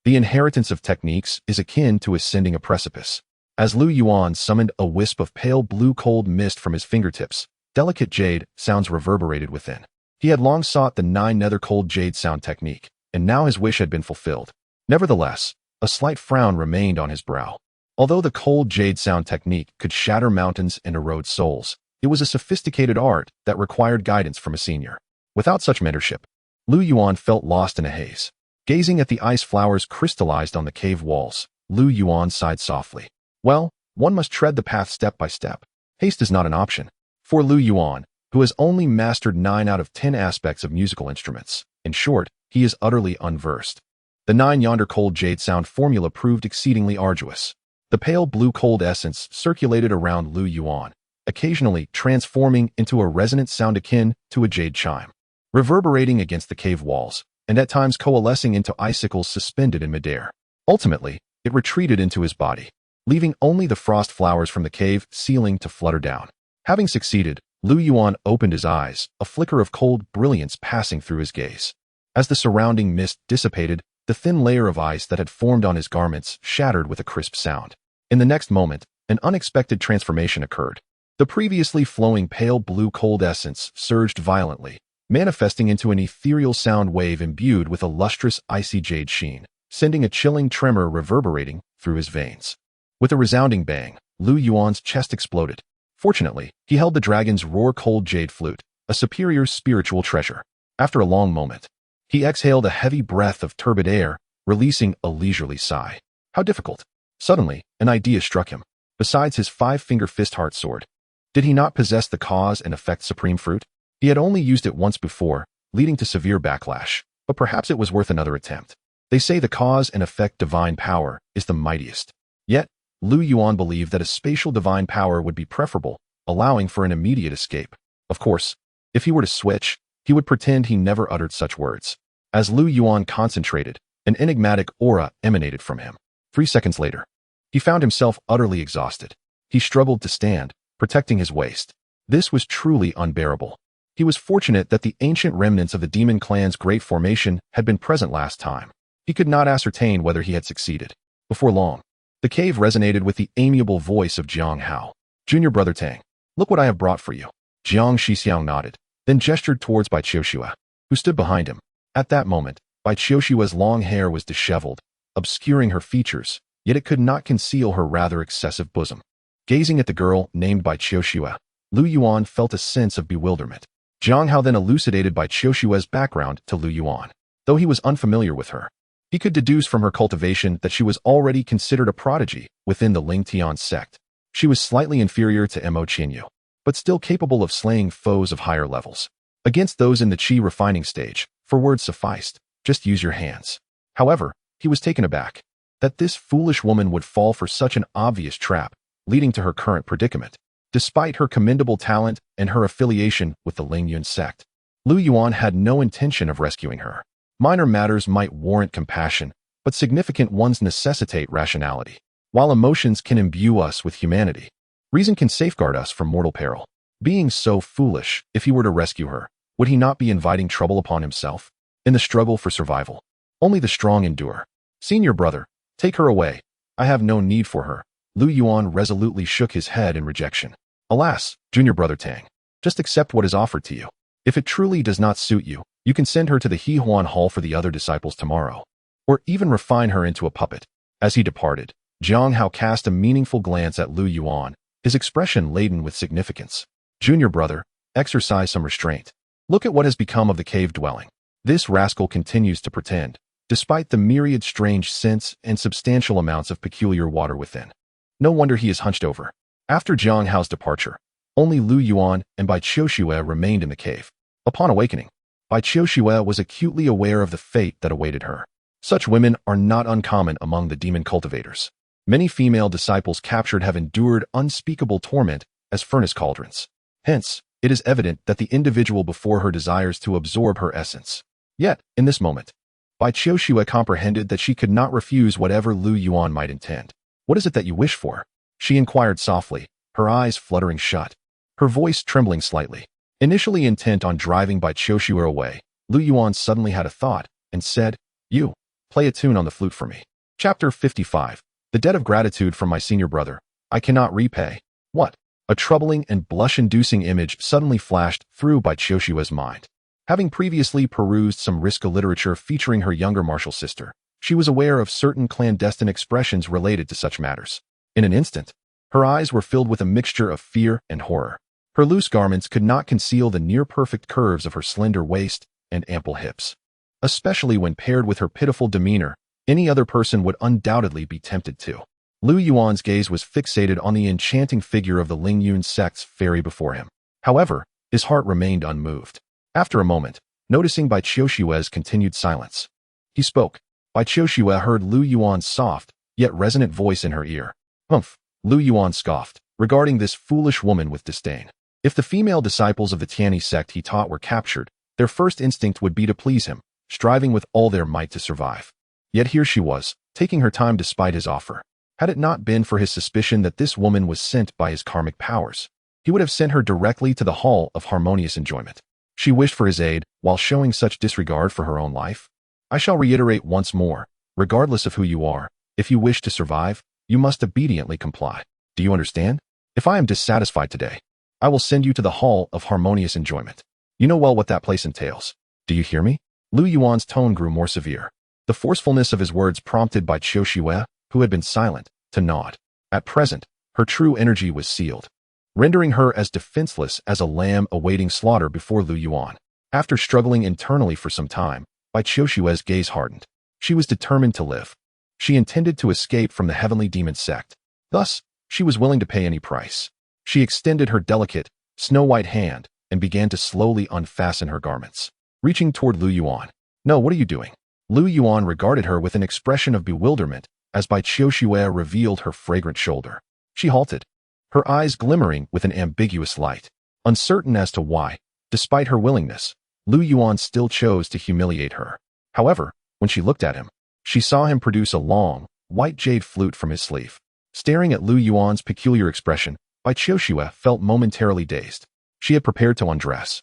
the inheritance of techniques is akin to ascending a precipice. As Lu Yuan summoned a wisp of pale blue cold mist from his fingertips, delicate jade sounds reverberated within. He had long sought the 9 nether cold jade sound technique, and now his wish had been fulfilled. Nevertheless, a slight frown remained on his brow. Although the cold jade sound technique could shatter mountains and erode souls, it was a sophisticated art that required guidance from a senior. Without such mentorship, Lu Yuan felt lost in a haze. Gazing at the ice flowers crystallized on the cave walls, Lu Yuan sighed softly. Well, one must tread the path step by step. Haste is not an option. For Lu Yuan, who has only mastered 9 out of 10 aspects of musical instruments, in short, he is utterly unversed. The 9 yonder cold jade sound formula proved exceedingly arduous. The pale blue cold essence circulated around Lu Yuan, occasionally transforming into a resonant sound akin to a jade chime, reverberating against the cave walls, and at times coalescing into icicles suspended in midair. Ultimately, it retreated into his body, leaving only the frost flowers from the cave ceiling to flutter down. Having succeeded, Lu Yuan opened his eyes, a flicker of cold brilliance passing through his gaze. As the surrounding mist dissipated, the thin layer of ice that had formed on his garments shattered with a crisp sound. In the next moment, an unexpected transformation occurred. The previously flowing pale blue cold essence surged violently, manifesting into an ethereal sound wave imbued with a lustrous icy jade sheen, sending a chilling tremor reverberating through his veins. With a resounding bang, Lu Yuan's chest exploded. Fortunately, he held the dragon's roar-cold jade flute, a superior spiritual treasure. After a long moment, he exhaled a heavy breath of turbid air, releasing a leisurely sigh. How difficult. Suddenly, an idea struck him. Besides his five-finger fist heart sword, did he not possess the cause and effect supreme fruit? He had only used it once before, leading to severe backlash, but perhaps it was worth another attempt. They say the cause and effect divine power is the mightiest. Yet, Lu Yuan believed that a spatial divine power would be preferable, allowing for an immediate escape. Of course, if he were to switch, he would pretend he never uttered such words. As Lu Yuan concentrated, an enigmatic aura emanated from him. 3 seconds later, he found himself utterly exhausted. He struggled to stand, protecting his waist. This was truly unbearable. He was fortunate that the ancient remnants of the demon clan's great formation had been present last time. He could not ascertain whether he had succeeded. Before long, the cave resonated with the amiable voice of Jiang Hao. "Junior brother Tang, look what I have brought for you." Jiang Shixiang nodded, then gestured towards Bai Qiushua, who stood behind him. At that moment, Bai Qiushua's long hair was disheveled, obscuring her features, yet it could not conceal her rather excessive bosom. Gazing at the girl named Bai Qiushua, Lu Yuan felt a sense of bewilderment. Jiang Hao then elucidated Bai Qiushua's background to Lu Yuan. Though he was unfamiliar with her, he could deduce from her cultivation that she was already considered a prodigy within the Tianyi Sect. She was slightly inferior to Mo Qinyu, but still capable of slaying foes of higher levels. Against those in the qi refining stage, for words sufficed, just use your hands. However, he was taken aback that this foolish woman would fall for such an obvious trap, leading to her current predicament. Despite her commendable talent and her affiliation with the Tianyi Sect, Lu Yuan had no intention of rescuing her. Minor matters might warrant compassion, but significant ones necessitate rationality. While emotions can imbue us with humanity, reason can safeguard us from mortal peril. Being so foolish, if he were to rescue her, would he not be inviting trouble upon himself? In the struggle for survival, only the strong endure. "Senior brother, take her away. I have no need for her." Lu Yuan resolutely shook his head in rejection. "Alas, junior brother Tang, just accept what is offered to you. If it truly does not suit you, you can send her to the Hehuan Hall for the other disciples tomorrow, or even refine her into a puppet." As he departed, Jiang Hao cast a meaningful glance at Lu Yuan, his expression laden with significance. "Junior brother, exercise some restraint. Look at what has become of the cave dwelling. This rascal continues to pretend, despite the myriad strange scents and substantial amounts of peculiar water within. No wonder he is hunched over." After Jiang Hao's departure, only Lu Yuan and Bai Qiushua remained in the cave. Upon awakening, Bai Qiushua was acutely aware of the fate that awaited her. Such women are not uncommon among the demon cultivators. Many female disciples captured have endured unspeakable torment as furnace cauldrons. Hence, it is evident that the individual before her desires to absorb her essence. Yet, in this moment, Bai Qiushua comprehended that she could not refuse whatever Lu Yuan might intend. "What is it that you wish for?" she inquired softly, her eyes fluttering shut, her voice trembling slightly. Initially intent on driving Bai Qiushua away, Lu Yuan suddenly had a thought and said, "You, play a tune on the flute for me." Chapter 55. The debt of gratitude from my senior brother, I cannot repay. What? A troubling and blush-inducing image suddenly flashed through Bai Qiushua's mind. Having previously perused some Riska literature featuring her younger martial sister, she was aware of certain clandestine expressions related to such matters. In an instant, her eyes were filled with a mixture of fear and horror. Her loose garments could not conceal the near-perfect curves of her slender waist and ample hips. Especially when paired with her pitiful demeanor, any other person would undoubtedly be tempted to. Lu Yuan's gaze was fixated on the enchanting figure of the Tianyi Sect's fairy before him. However, his heart remained unmoved. After a moment, noticing Bai Qiushua's continued silence, he spoke. Bai Qiushua heard Lu Yuan's soft, yet resonant voice in her ear. "Humph," Lu Yuan scoffed, regarding this foolish woman with disdain. If the female disciples of the Tianyi Sect he taught were captured, their first instinct would be to please him, striving with all their might to survive. Yet here she was, taking her time despite his offer. Had it not been for his suspicion that this woman was sent by his karmic powers, he would have sent her directly to the Hall of Harmonious Enjoyment. She wished for his aid while showing such disregard for her own life. I shall reiterate once more, regardless of who you are, if you wish to survive, you must obediently comply. Do you understand? If I am dissatisfied today, I will send you to the Hall of Harmonious Enjoyment. You know well what that place entails. Do you hear me? Lu Yuan's tone grew more severe. The forcefulness of his words prompted Bai Qiushua, who had been silent, to nod. At present, her true energy was sealed, rendering her as defenseless as a lamb awaiting slaughter before Lu Yuan. After struggling internally for some time, Bai Qiushue's gaze hardened. She was determined to live. She intended to escape from the heavenly demon sect. Thus, she was willing to pay any price. She extended her delicate, snow-white hand and began to slowly unfasten her garments, reaching toward Lu Yuan. "No, what are you doing?" Lu Yuan regarded her with an expression of bewilderment as Bai Qiushue revealed her fragrant shoulder. She halted, her eyes glimmering with an ambiguous light. Uncertain as to why, despite her willingness, Lu Yuan still chose to humiliate her. However, when she looked at him, she saw him produce a long, white jade flute from his sleeve. Staring at Lu Yuan's peculiar expression, Bai Qiushue felt momentarily dazed. She had prepared to undress,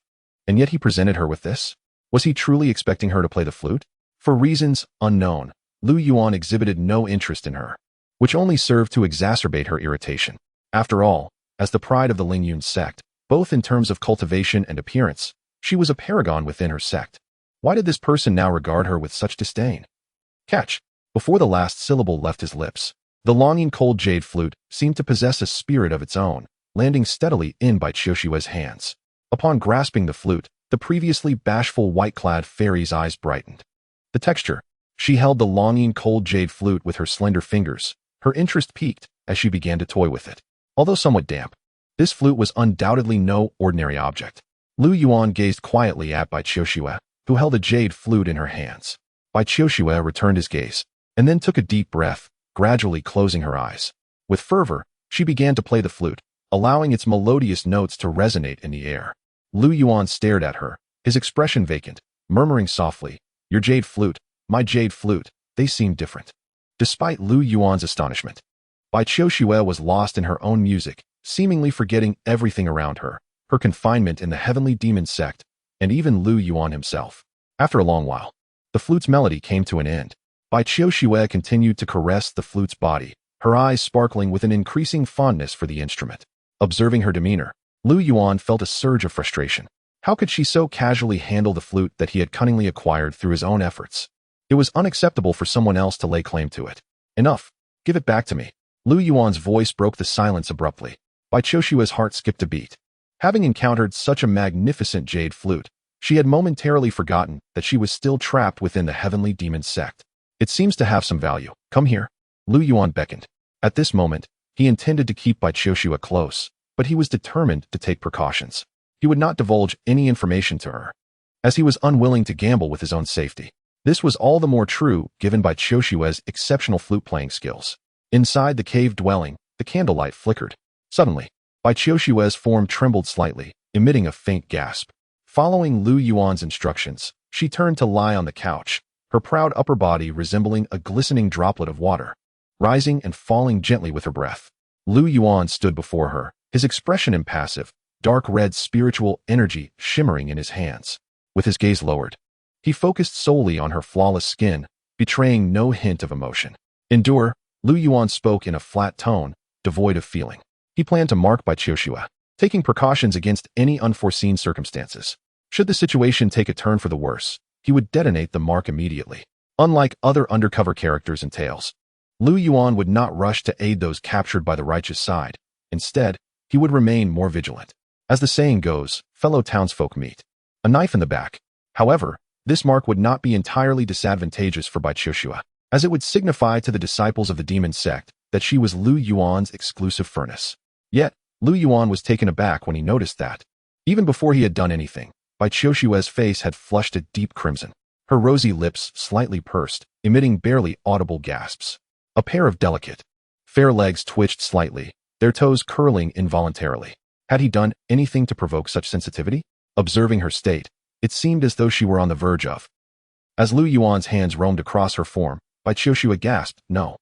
and yet he presented her with this? Was he truly expecting her to play the flute? For reasons unknown, Lu Yuan exhibited no interest in her, which only served to exacerbate her irritation. After all, as the pride of the Lingyun sect, both in terms of cultivation and appearance, she was a paragon within her sect. Why did this person now regard her with such disdain? Catch! Before the last syllable left his lips, the longing cold jade flute seemed to possess a spirit of its own, landing steadily in Bai Qiushue's hands. Upon grasping the flute, the previously bashful white-clad fairy's eyes brightened. The texture. She held the longing cold jade flute with her slender fingers. Her interest piqued as she began to toy with it. Although somewhat damp, this flute was undoubtedly no ordinary object. Lu Yuan gazed quietly at Bai Qiushue, who held a jade flute in her hands. Bai Qiushue returned his gaze, and then took a deep breath, gradually closing her eyes. With fervor, she began to play the flute, allowing its melodious notes to resonate in the air. Lu Yuan stared at her, his expression vacant, murmuring softly, "Your jade flute, my jade flute, they seem different." Despite Lu Yuan's astonishment, Bai Qiushue was lost in her own music, seemingly forgetting everything around her, her confinement in the heavenly demon sect, and even Lu Yuan himself. After a long while, the flute's melody came to an end. Bai Qiushue continued to caress the flute's body, her eyes sparkling with an increasing fondness for the instrument. Observing her demeanor, Lu Yuan felt a surge of frustration. How could she so casually handle the flute that he had cunningly acquired through his own efforts? It was unacceptable for someone else to lay claim to it. "Enough. Give it back to me." Lu Yuan's voice broke the silence abruptly. Bai Qiushue's heart skipped a beat. Having encountered such a magnificent jade flute, she had momentarily forgotten that she was still trapped within the heavenly demon sect. "It seems to have some value. Come here." Lu Yuan beckoned. At this moment, he intended to keep Bai Qiushue close, but he was determined to take precautions. He would not divulge any information to her, as he was unwilling to gamble with his own safety. This was all the more true given Bai Qiushue's exceptional flute-playing skills. Inside the cave dwelling, the candlelight flickered. Suddenly, Bai Qiushue's form trembled slightly, emitting a faint gasp. Following Lu Yuan's instructions, she turned to lie on the couch, her proud upper body resembling a glistening droplet of water, rising and falling gently with her breath. Lu Yuan stood before her, his expression impassive, dark red spiritual energy shimmering in his hands. With his gaze lowered, he focused solely on her flawless skin, betraying no hint of emotion. "Endure," Lu Yuan spoke in a flat tone, devoid of feeling. He planned to mark Bai Qiushue, taking precautions against any unforeseen circumstances. Should the situation take a turn for the worse, he would detonate the mark immediately. Unlike other undercover characters in tales, Lu Yuan would not rush to aid those captured by the righteous side. Instead, he would remain more vigilant. As the saying goes, fellow townsfolk meet. A knife in the back. However, this mark would not be entirely disadvantageous for Bai Qiushue, as it would signify to the disciples of the demon sect that she was Lu Yuan's exclusive furnace. Yet, Lu Yuan was taken aback when he noticed that, even before he had done anything, Bai Qiushue's face had flushed a deep crimson, her rosy lips slightly pursed, emitting barely audible gasps. A pair of delicate, fair legs twitched slightly, their toes curling involuntarily. Had he done anything to provoke such sensitivity? Observing her state, it seemed as though she were on the verge of. As Lu Yuan's hands roamed across her form, Bai Qiushue gasped, "No.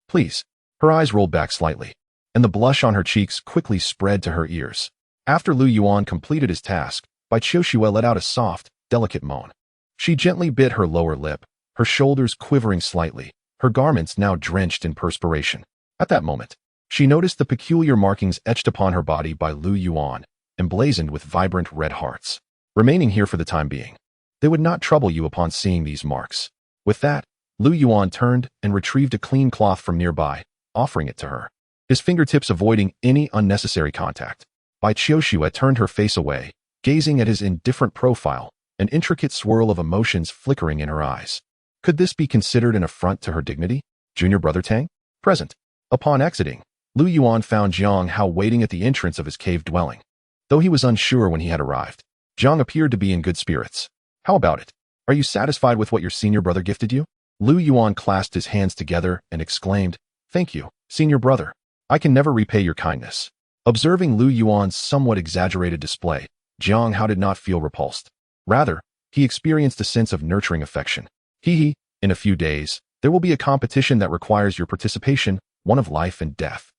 Please." Her eyes rolled back slightly, and the blush on her cheeks quickly spread to her ears. After Lu Yuan completed his task, Bai Qiushue let out a soft, delicate moan. She gently bit her lower lip, her shoulders quivering slightly, her garments now drenched in perspiration. At that moment, she noticed the peculiar markings etched upon her body by Lu Yuan, emblazoned with vibrant red hearts. "Remaining here for the time being. They would not trouble you upon seeing these marks." With that, Lu Yuan turned and retrieved a clean cloth from nearby, offering it to her, his fingertips avoiding any unnecessary contact. Bai Qiuxue turned her face away, gazing at his indifferent profile, an intricate swirl of emotions flickering in her eyes. Could this be considered an affront to her dignity? Junior brother Tang? Present. Upon exiting, Lu Yuan found Jiang Hao waiting at the entrance of his cave dwelling. Though he was unsure when he had arrived, Jiang appeared to be in good spirits. How about it? Are you satisfied with what your senior brother gifted you? Lu Yuan clasped his hands together and exclaimed, "Thank you, senior brother. I can never repay your kindness." Observing Lu Yuan's somewhat exaggerated display, Jiang Hao did not feel repulsed. Rather, he experienced a sense of nurturing affection. In a few days, there will be a competition that requires your participation, one of life and death.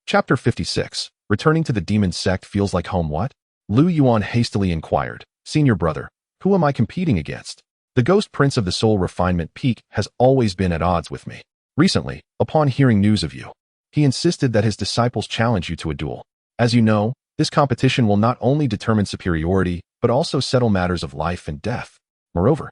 Chapter 56. Returning to the Demon Sect feels like home. What? Lu Yuan hastily inquired. Senior brother, who am I competing against? The Ghost Prince of the Soul Refinement Peak has always been at odds with me. Recently, upon hearing news of you, he insisted that his disciples challenge you to a duel. As you know, this competition will not only determine superiority, but also settle matters of life and death. Moreover,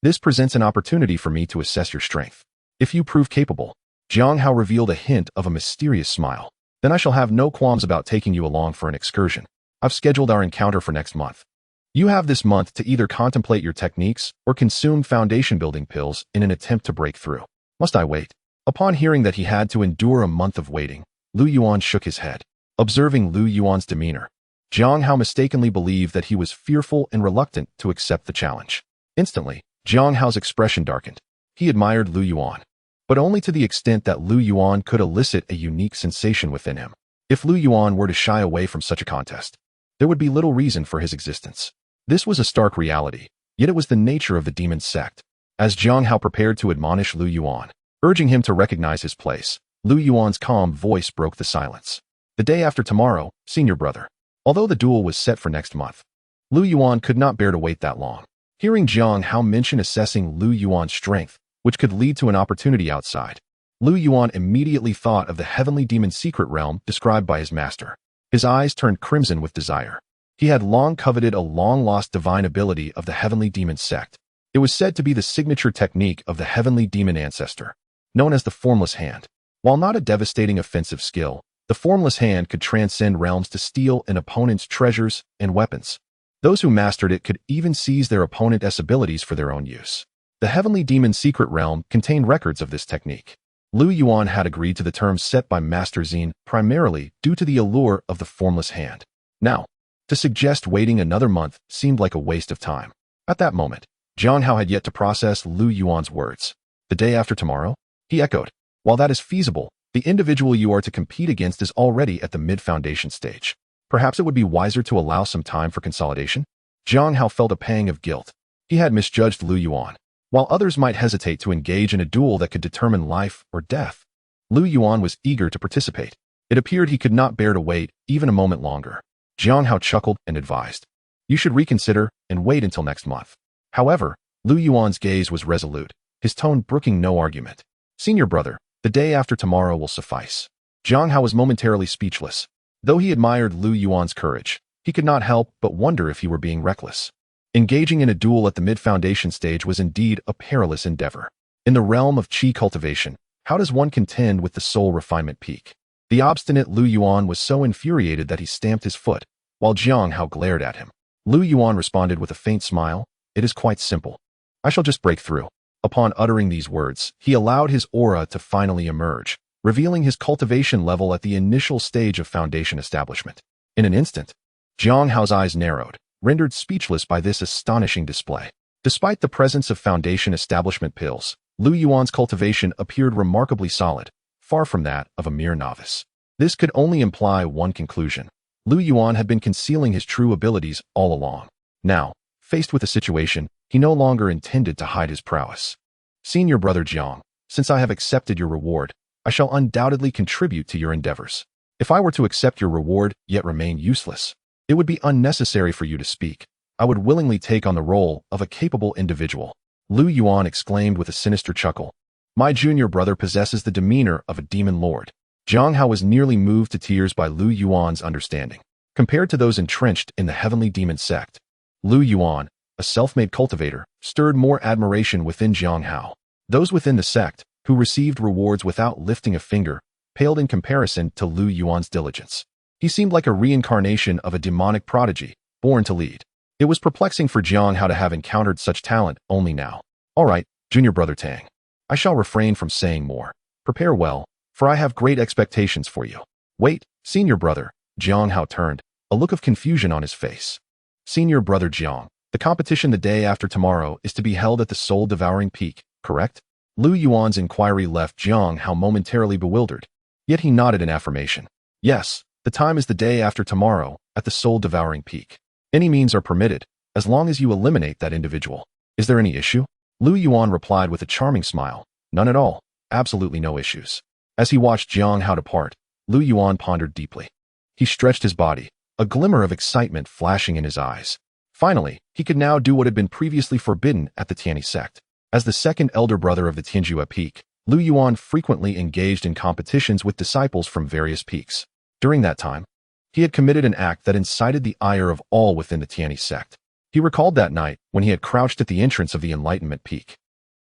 this presents an opportunity for me to assess your strength. If you prove capable, Jiang Hao revealed a hint of a mysterious smile. Then I shall have no qualms about taking you along for an excursion. I've scheduled our encounter for next month. You have this month to either contemplate your techniques or consume foundation building pills in an attempt to break through. Must I wait? Upon hearing that he had to endure a month of waiting, Lu Yuan shook his head. Observing Lu Yuan's demeanor, Jiang Hao mistakenly believed that he was fearful and reluctant to accept the challenge. Instantly, Jiang Hao's expression darkened. He admired Lu Yuan, but only to the extent that Lu Yuan could elicit a unique sensation within him. If Lu Yuan were to shy away from such a contest, there would be little reason for his existence. This was a stark reality, yet it was the nature of the Demon Sect. As Jiang Hao prepared to admonish Lu Yuan, urging him to recognize his place, Lu Yuan's calm voice broke the silence. The day after tomorrow, senior brother. Although the duel was set for next month, Lu Yuan could not bear to wait that long. Hearing Jiang Hao mention assessing Lu Yuan's strength, which could lead to an opportunity outside, Lu Yuan immediately thought of the heavenly demon secret realm described by his master. His eyes turned crimson with desire. He had long coveted a long-lost divine ability of the heavenly demon sect. It was said to be the signature technique of the heavenly demon ancestor, known as the Formless Hand. While not a devastating offensive skill, the Formless Hand could transcend realms to steal an opponent's treasures and weapons. Those who mastered it could even seize their opponent's abilities for their own use. The heavenly demon secret realm contained records of this technique. Lu Yuan had agreed to the terms set by Master Xin primarily due to the allure of the Formless Hand. Now, to suggest waiting another month seemed like a waste of time. At that moment, Jiang Hao had yet to process Lu Yuan's words. The day after tomorrow? He echoed. While that is feasible, the individual you are to compete against is already at the mid-foundation stage. Perhaps it would be wiser to allow some time for consolidation? Jiang Hao felt a pang of guilt. He had misjudged Lu Yuan. While others might hesitate to engage in a duel that could determine life or death, Lu Yuan was eager to participate. It appeared he could not bear to wait even a moment longer. Jiang Hao chuckled and advised, "You should reconsider and wait until next month." However, Lu Yuan's gaze was resolute, his tone brooking no argument. "Senior brother, the day after tomorrow will suffice." Jiang Hao was momentarily speechless. Though he admired Lu Yuan's courage, he could not help but wonder if he were being reckless. Engaging in a duel at the mid-foundation stage was indeed a perilous endeavor. In the realm of qi cultivation, how does one contend with the soul refinement peak? The obstinate Lu Yuan was so infuriated that he stamped his foot, while Jiang Hao glared at him. Lu Yuan responded with a faint smile, "It is quite simple. I shall just break through." Upon uttering these words, he allowed his aura to finally emerge, revealing his cultivation level at the initial stage of foundation establishment. In an instant, Jiang Hao's eyes narrowed, rendered speechless by this astonishing display. Despite the presence of foundation establishment pills, Lu Yuan's cultivation appeared remarkably solid, far from that of a mere novice. This could only imply one conclusion. Lu Yuan had been concealing his true abilities all along. Now, faced with the situation, he no longer intended to hide his prowess. "Senior brother Jiang, since I have accepted your reward, I shall undoubtedly contribute to your endeavors. If I were to accept your reward yet remain useless, it would be unnecessary for you to speak. I would willingly take on the role of a capable individual." Lu Yuan exclaimed with a sinister chuckle. "My junior brother possesses the demeanor of a demon lord." Jiang Hao was nearly moved to tears by Lu Yuan's understanding. Compared to those entrenched in the heavenly demon sect, Lu Yuan, a self-made cultivator, stirred more admiration within Jiang Hao. Those within the sect, who received rewards without lifting a finger, paled in comparison to Lu Yuan's diligence. He seemed like a reincarnation of a demonic prodigy, born to lead. It was perplexing for Jiang Hao to have encountered such talent only now. All right, junior brother Tang. I shall refrain from saying more. Prepare well, for I have great expectations for you. Wait, senior brother. Jiang Hao turned, a look of confusion on his face. Senior brother Jiang, the competition the day after tomorrow is to be held at the soul-devouring peak, correct? Lu Yuan's inquiry left Jiang Hao momentarily bewildered, yet he nodded in affirmation. Yes, the time is the day after tomorrow, at the soul-devouring peak. Any means are permitted, as long as you eliminate that individual. Is there any issue? Lu Yuan replied with a charming smile. None at all, absolutely no issues. As he watched Jiang Hao depart, Lu Yuan pondered deeply. He stretched his body, a glimmer of excitement flashing in his eyes. Finally, he could now do what had been previously forbidden at the Tianyi Sect. As the second elder brother of the Tianyi peak, Lu Yuan frequently engaged in competitions with disciples from various peaks. During that time, he had committed an act that incited the ire of all within the Tianyi Sect. He recalled that night when he had crouched at the entrance of the Enlightenment Peak.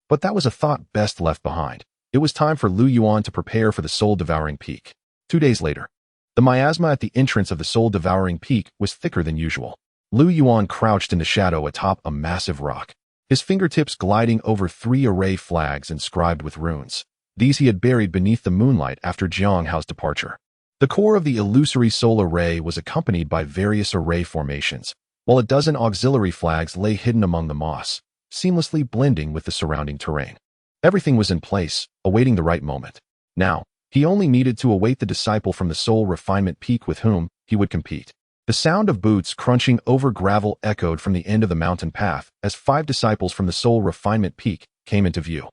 But that was a thought best left behind. It was time for Lu Yuan to prepare for the soul-devouring peak. 2 days later, the miasma at the entrance of the soul-devouring peak was thicker than usual. Lu Yuan crouched in the shadow atop a massive rock, his fingertips gliding over 3 array flags inscribed with runes. These he had buried beneath the moonlight after Jiang Hao's departure. The core of the illusory soul array was accompanied by various array formations, while a dozen auxiliary flags lay hidden among the moss, seamlessly blending with the surrounding terrain. Everything was in place, awaiting the right moment. Now, he only needed to await the disciple from the soul refinement peak with whom he would compete. The sound of boots crunching over gravel echoed from the end of the mountain path as 5 disciples from the soul refinement peak came into view.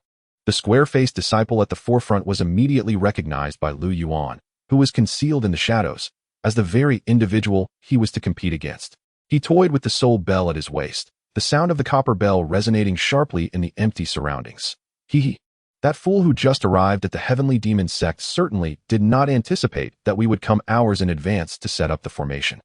The square-faced disciple at the forefront was immediately recognized by Lu Yuan, who was concealed in the shadows, as the very individual he was to compete against. He toyed with the soul bell at his waist, the sound of the copper bell resonating sharply in the empty surroundings. That fool who just arrived at the heavenly demon sect certainly did not anticipate that we would come hours in advance to set up the formation.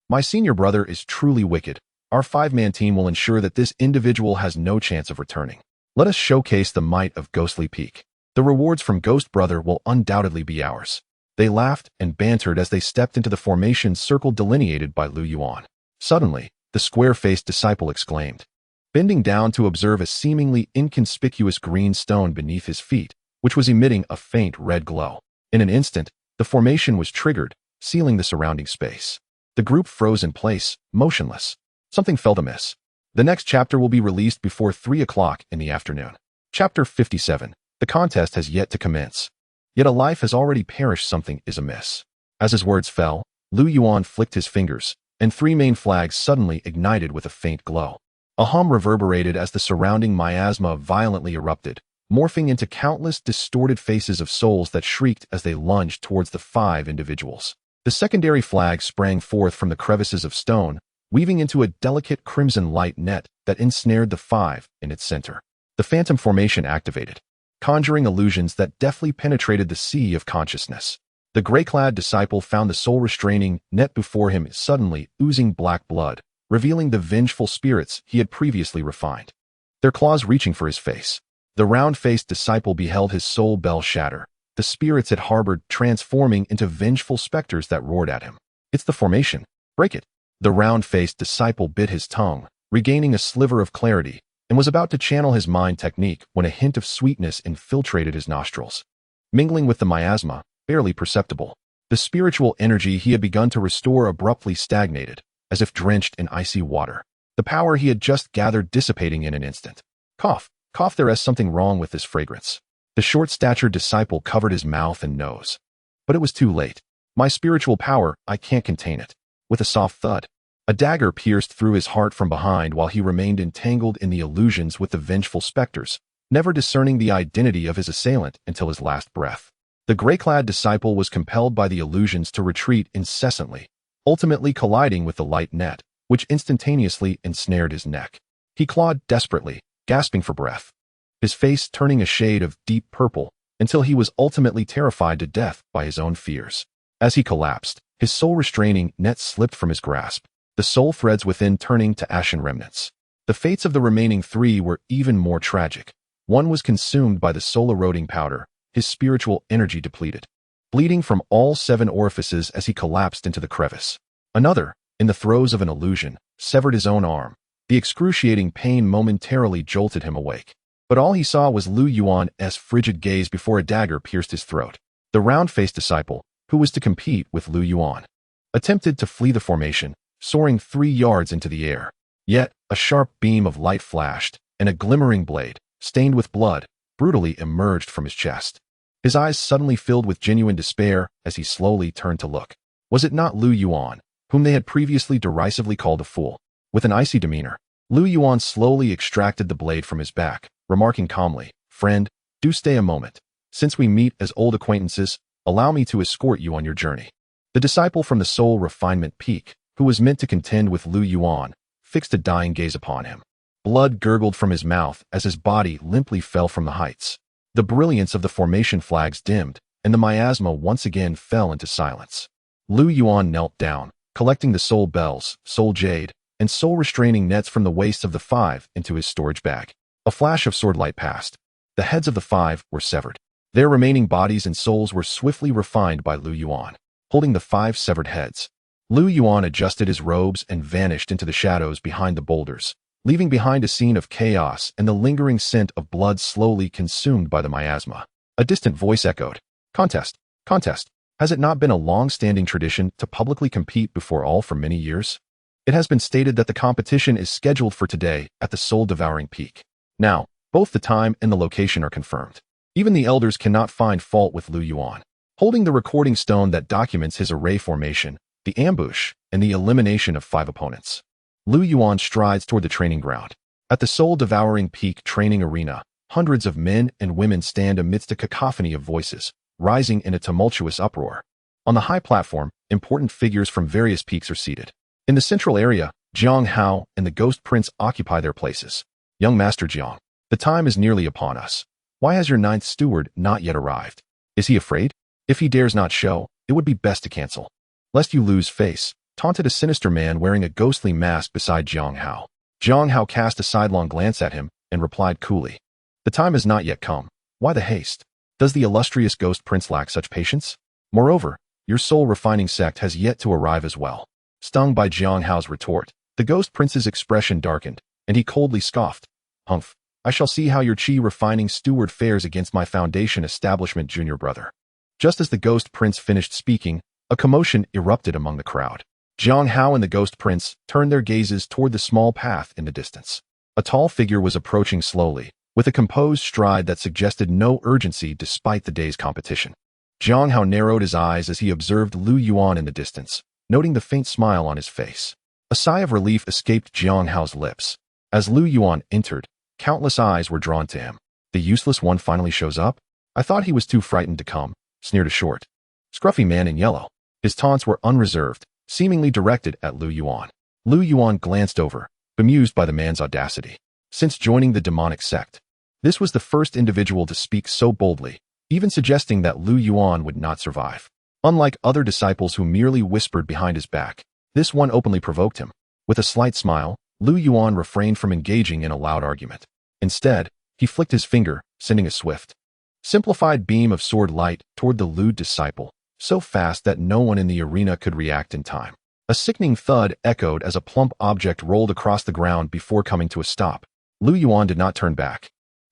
My senior brother is truly wicked. Our 5-man team will ensure that this individual has no chance of returning. Let us showcase the might of Ghostly Peak. The rewards from Ghost Brother will undoubtedly be ours. They laughed and bantered as they stepped into the formation circle delineated by Lu Yuan. Suddenly, the square-faced disciple exclaimed, bending down to observe a seemingly inconspicuous green stone beneath his feet, which was emitting a faint red glow. In an instant, the formation was triggered, sealing the surrounding space. The group froze in place, motionless. Something felt amiss. The next chapter will be released before 3 o'clock in the afternoon. Chapter 57. The contest has yet to commence. Yet a life has already perished. Something is amiss. As his words fell, Lu Yuan flicked his fingers, and 3 main flags suddenly ignited with a faint glow. A hum reverberated as the surrounding miasma violently erupted, morphing into countless distorted faces of souls that shrieked as they lunged towards the 5 individuals. The secondary flag sprang forth from the crevices of stone, weaving into a delicate crimson light net that ensnared the 5 in its center. The phantom formation activated, conjuring illusions that deftly penetrated the sea of consciousness. The gray-clad disciple found the soul-restraining net before him suddenly oozing black blood, revealing the vengeful spirits he had previously refined, their claws reaching for his face. The round-faced disciple beheld his soul bell shatter, the spirits it harbored transforming into vengeful specters that roared at him. It's the formation. Break it. The round-faced disciple bit his tongue, regaining a sliver of clarity, and was about to channel his mind technique when a hint of sweetness infiltrated his nostrils. Mingling with the miasma, barely perceptible, the spiritual energy he had begun to restore abruptly stagnated, as if drenched in icy water. The power he had just gathered dissipating in an instant. Cough, there is something wrong with this fragrance. The short-statured disciple covered his mouth and nose. But it was too late. My spiritual power, I can't contain it. With a soft thud, a dagger pierced through his heart from behind while he remained entangled in the illusions with the vengeful specters, never discerning the identity of his assailant until his last breath. The gray-clad disciple was compelled by the illusions to retreat incessantly, ultimately colliding with the light net, which instantaneously ensnared his neck. He clawed desperately, gasping for breath, his face turning a shade of deep purple until he was ultimately terrified to death by his own fears. As he collapsed, his soul-restraining net slipped from his grasp, the soul threads within turning to ashen remnants. The fates of the remaining 3 were even more tragic. One was consumed by the soul-eroding powder, his spiritual energy depleted, bleeding from all 7 orifices as he collapsed into the crevice. Another, in the throes of an illusion, severed his own arm. The excruciating pain momentarily jolted him awake. But all he saw was Lu Yuan's frigid gaze before a dagger pierced his throat. The round-faced disciple, who was to compete with Lu Yuan, attempted to flee the formation, soaring 3 yards into the air. Yet, a sharp beam of light flashed, and a glimmering blade, stained with blood, brutally emerged from his chest. His eyes suddenly filled with genuine despair as he slowly turned to look. Was it not Lu Yuan, whom they had previously derisively called a fool? With an icy demeanor, Lu Yuan slowly extracted the blade from his back, remarking calmly, "Friend, do stay a moment. Since we meet as old acquaintances, allow me to escort you on your journey." The disciple from the soul refinement peak, who was meant to contend with Lu Yuan, fixed a dying gaze upon him. Blood gurgled from his mouth as his body limply fell from the heights. The brilliance of the formation flags dimmed, and the miasma once again fell into silence. Lu Yuan knelt down, collecting the soul bells, soul jade, and soul-restraining nets from the waist of the 5 into his storage bag. A flash of sword light passed. The heads of the 5 were severed. Their remaining bodies and souls were swiftly refined by Lu Yuan. Holding the 5 severed heads, Lu Yuan adjusted his robes and vanished into the shadows behind the boulders, leaving behind a scene of chaos and the lingering scent of blood slowly consumed by the miasma. A distant voice echoed, "Contest! Contest! Has it not been a long-standing tradition to publicly compete before all for many years? It has been stated that the competition is scheduled for today at the soul-devouring peak. Now, both the time and the location are confirmed. Even the elders cannot find fault with Lu Yuan." Holding the recording stone that documents his array formation, the ambush, and the elimination of 5 opponents, Lu Yuan strides toward the training ground. At the soul-devouring peak training arena, hundreds of men and women stand amidst a cacophony of voices, rising in a tumultuous uproar. On the high platform, important figures from various peaks are seated. In the central area, Jiang Hao and the Ghost Prince occupy their places. "Young Master Jiang, the time is nearly upon us. Why has your 9th steward not yet arrived? Is he afraid? If he dares not show, it would be best to cancel, lest you lose face," taunted a sinister man wearing a ghostly mask beside Jiang Hao. Jiang Hao cast a sidelong glance at him and replied coolly, "The time has not yet come. Why the haste? Does the illustrious Ghost Prince lack such patience? Moreover, your soul-refining sect has yet to arrive as well." Stung by Jiang Hao's retort, the Ghost Prince's expression darkened, and he coldly scoffed, "Humph, I shall see how your chi-refining steward fares against my Foundation Establishment junior brother." Just as the Ghost Prince finished speaking, a commotion erupted among the crowd. Jiang Hao and the Ghost Prince turned their gazes toward the small path in the distance. A tall figure was approaching slowly, with a composed stride that suggested no urgency despite the day's competition. Jiang Hao narrowed his eyes as he observed Lu Yuan in the distance, noting the faint smile on his face. A sigh of relief escaped Jiang Hao's lips. As Lu Yuan entered, countless eyes were drawn to him. "The useless one finally shows up? I thought he was too frightened to come," sneered a short, scruffy man in yellow. His taunts were unreserved, seemingly directed at Lu Yuan. Lu Yuan glanced over, bemused by the man's audacity. Since joining the demonic sect, this was the first individual to speak so boldly, even suggesting that Lu Yuan would not survive. Unlike other disciples who merely whispered behind his back, this one openly provoked him. With a slight smile, Lu Yuan refrained from engaging in a loud argument. Instead, he flicked his finger, sending a swift, simplified beam of sword light toward the lewd disciple, so fast that no one in the arena could react in time. A sickening thud echoed as a plump object rolled across the ground before coming to a stop. Lu Yuan did not turn back,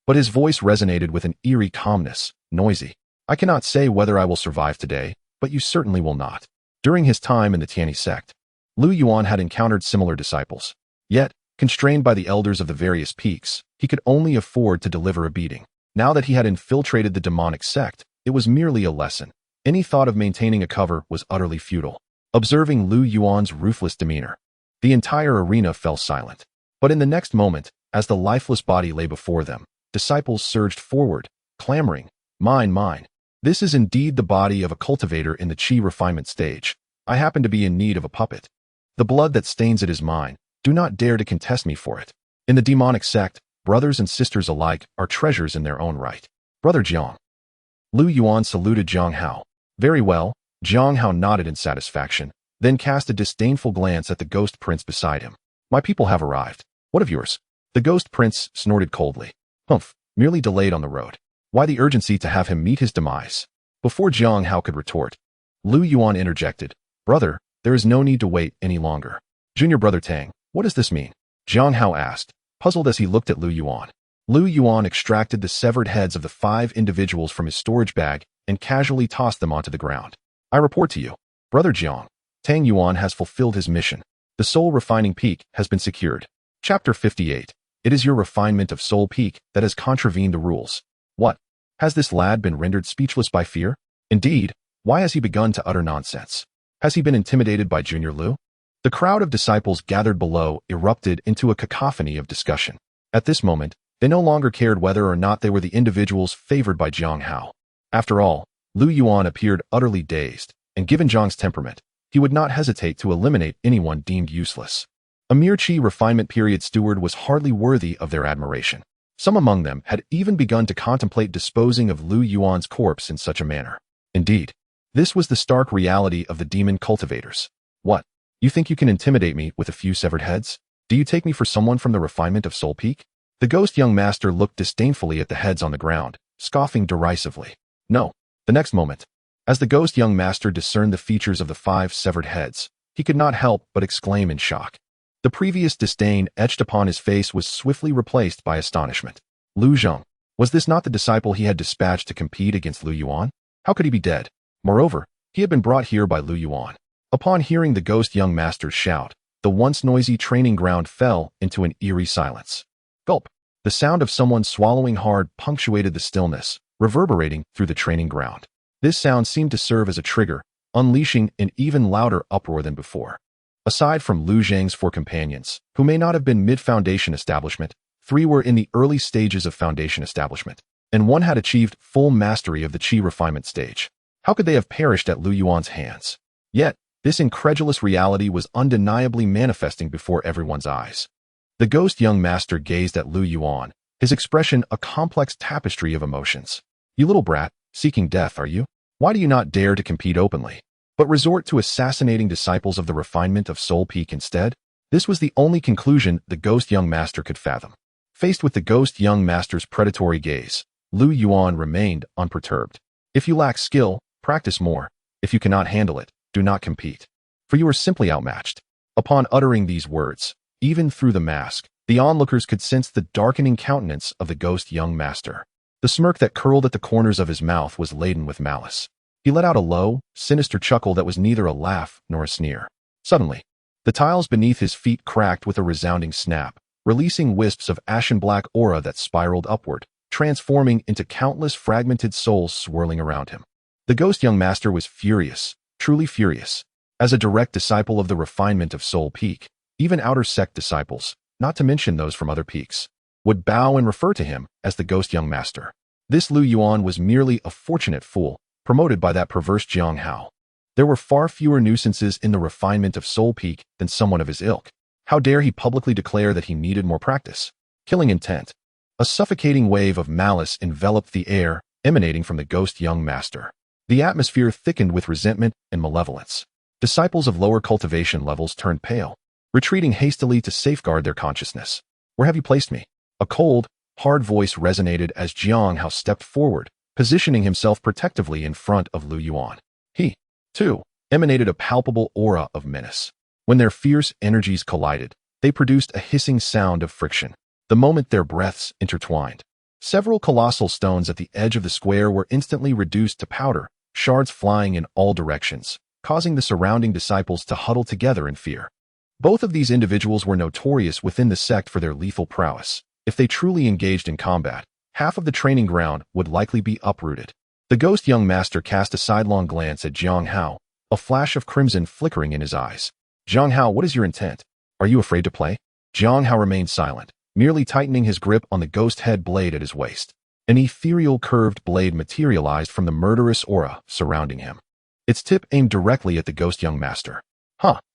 but his voice resonated with an eerie calmness, noisy. "I cannot say whether I will survive today, but you certainly will not." During his time in the Tianyi Sect, Lu Yuan had encountered similar disciples. Yet, constrained by the elders of the various peaks, he could only afford to deliver a beating. Now that he had infiltrated the demonic sect, it was merely a lesson. Any thought of maintaining a cover was utterly futile. Observing Lu Yuan's ruthless demeanor, the entire arena fell silent. But in the next moment, as the lifeless body lay before them, disciples surged forward, clamoring, "Mine, mine. This is indeed the body of a cultivator in the chi refinement stage. I happen to be in need of a puppet. The blood that stains it is mine. Do not dare to contest me for it." In the demonic sect, brothers and sisters alike are treasures in their own right. "Brother Jiang." Lu Yuan saluted Jiang Hao. "Very well." Jiang Hao nodded in satisfaction, then cast a disdainful glance at the Ghost Prince beside him. "My people have arrived. What of yours?" The Ghost Prince snorted coldly. "Humph, merely delayed on the road. Why the urgency to have him meet his demise? Before Jiang Hao could retort, Lu Yuan interjected, "Brother, there is no need to wait any longer." "Junior brother Tang, what does this mean?" Jiang Hao asked, puzzled as he looked at Lu Yuan. Lu Yuan extracted the severed heads of the 5 individuals from his storage bag and casually tossed them onto the ground. "I report to you, Brother Jiang, Tang Yuan has fulfilled his mission. The soul refining peak has been secured." Chapter 58. It is your refinement of soul peak that has contravened the rules. What? Has this lad been rendered speechless by fear? Indeed, why has he begun to utter nonsense? Has he been intimidated by Junior Lu? The crowd of disciples gathered below erupted into a cacophony of discussion. At this moment, they no longer cared whether or not they were the individuals favored by Jiang Hao. After all, Lu Yuan appeared utterly dazed, and given Jiang's temperament, he would not hesitate to eliminate anyone deemed useless. A mere chi refinement period steward was hardly worthy of their admiration. Some among them had even begun to contemplate disposing of Lu Yuan's corpse in such a manner. Indeed, this was the stark reality of the demon cultivators. What? You think you can intimidate me with a few severed heads? Do you take me for someone from the refinement of Soul Peak? The ghost young master looked disdainfully at the heads on the ground, scoffing derisively. No. The next moment, as the ghost young master discerned the features of the 5 severed heads, he could not help but exclaim in shock. The previous disdain etched upon his face was swiftly replaced by astonishment. Lu Zheng. Was this not the disciple he had dispatched to compete against Lu Yuan? How could he be dead? Moreover, he had been brought here by Lu Yuan. Upon hearing the ghost young master's shout, the once noisy training ground fell into an eerie silence. Gulp. The sound of someone swallowing hard punctuated the stillness, reverberating through the training ground. This sound seemed to serve as a trigger, unleashing an even louder uproar than before. Aside from Lu Zheng's 4 companions, who may not have been mid-foundation establishment, 3 were in the early stages of foundation establishment, and 1 had achieved full mastery of the chi refinement stage. How could they have perished at Lu Yuan's hands? Yet, this incredulous reality was undeniably manifesting before everyone's eyes. The ghost young master gazed at Lu Yuan, his expression a complex tapestry of emotions. "You little brat, seeking death, are you? Why do you not dare to compete openly, but resort to assassinating disciples of the refinement of Soul Peak instead?" This was the only conclusion the ghost young master could fathom. Faced with the ghost young master's predatory gaze, Lu Yuan remained unperturbed. "If you lack skill, practice more. If you cannot handle it, do not compete, for you are simply outmatched." Upon uttering these words, even through the mask, the onlookers could sense the darkening countenance of the ghost young master. The smirk that curled at the corners of his mouth was laden with malice. He let out a low, sinister chuckle that was neither a laugh nor a sneer. Suddenly, the tiles beneath his feet cracked with a resounding snap, releasing wisps of ashen-black aura that spiraled upward, transforming into countless fragmented souls swirling around him. The ghost young master was furious, truly furious. As a direct disciple of the refinement of Soul Peak, even outer sect disciples, not to mention those from other peaks, would bow and refer to him as the ghost young master. This Lu Yuan was merely a fortunate fool, promoted by that perverse Jiang Hao. There were far fewer nuisances in the refinement of Soul Peak than someone of his ilk. How dare he publicly declare that he needed more practice? Killing intent. A suffocating wave of malice enveloped the air, emanating from the ghost young master. The atmosphere thickened with resentment and malevolence. Disciples of lower cultivation levels turned pale, retreating hastily to safeguard their consciousness. "Where have you placed me?" A cold, hard voice resonated as Jiang Hao stepped forward, positioning himself protectively in front of Lu Yuan. He, too, emanated a palpable aura of menace. When their fierce energies collided, they produced a hissing sound of friction. The moment their breaths intertwined, several colossal stones at the edge of the square were instantly reduced to powder, shards flying in all directions, causing the surrounding disciples to huddle together in fear. Both of these individuals were notorious within the sect for their lethal prowess. If they truly engaged in combat, half of the training ground would likely be uprooted. The ghost young master cast a sidelong glance at Jiang Hao, a flash of crimson flickering in his eyes. "Jiang Hao, what is your intent? Are you afraid to play?" Jiang Hao remained silent, merely tightening his grip on the ghost head blade at his waist. An ethereal curved blade materialized from the murderous aura surrounding him. Its tip aimed directly at the ghost young master.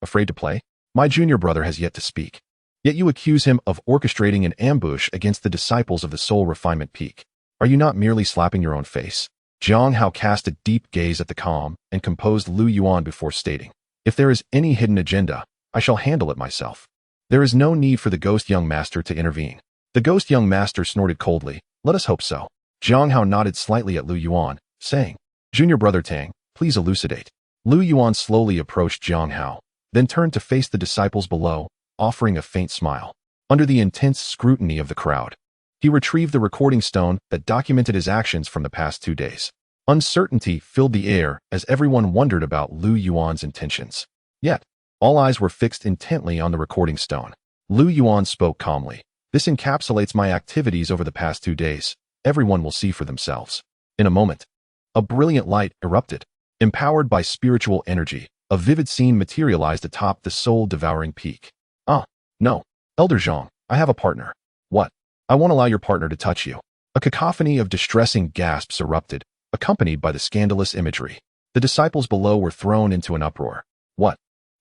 Afraid to play? My junior brother has yet to speak. Yet you accuse him of orchestrating an ambush against the disciples of the Soul Refinement Peak. Are you not merely slapping your own face? Jiang Hao cast a deep gaze at the calm and composed Lu Yuan before stating, "If there is any hidden agenda, I shall handle it myself." There is no need for the ghost young master to intervene. The ghost young master snorted coldly, Let us hope so. Jiang Hao nodded slightly at Lu Yuan, saying, Junior brother Tang, please elucidate. Lu Yuan slowly approached Jiang Hao, then turned to face the disciples below, offering a faint smile. Under the intense scrutiny of the crowd, he retrieved the recording stone that documented his actions from the past 2 days. Uncertainty filled the air as everyone wondered about Lu Yuan's intentions. Yet, all eyes were fixed intently on the recording stone. Lu Yuan spoke calmly. This encapsulates my activities over the past 2 days. Everyone will see for themselves. In a moment, a brilliant light erupted. Empowered by spiritual energy, a vivid scene materialized atop the soul-devouring peak. No. Elder Zhang, I have a partner. What? I won't allow your partner to touch you. A cacophony of distressing gasps erupted, accompanied by the scandalous imagery. The disciples below were thrown into an uproar. What?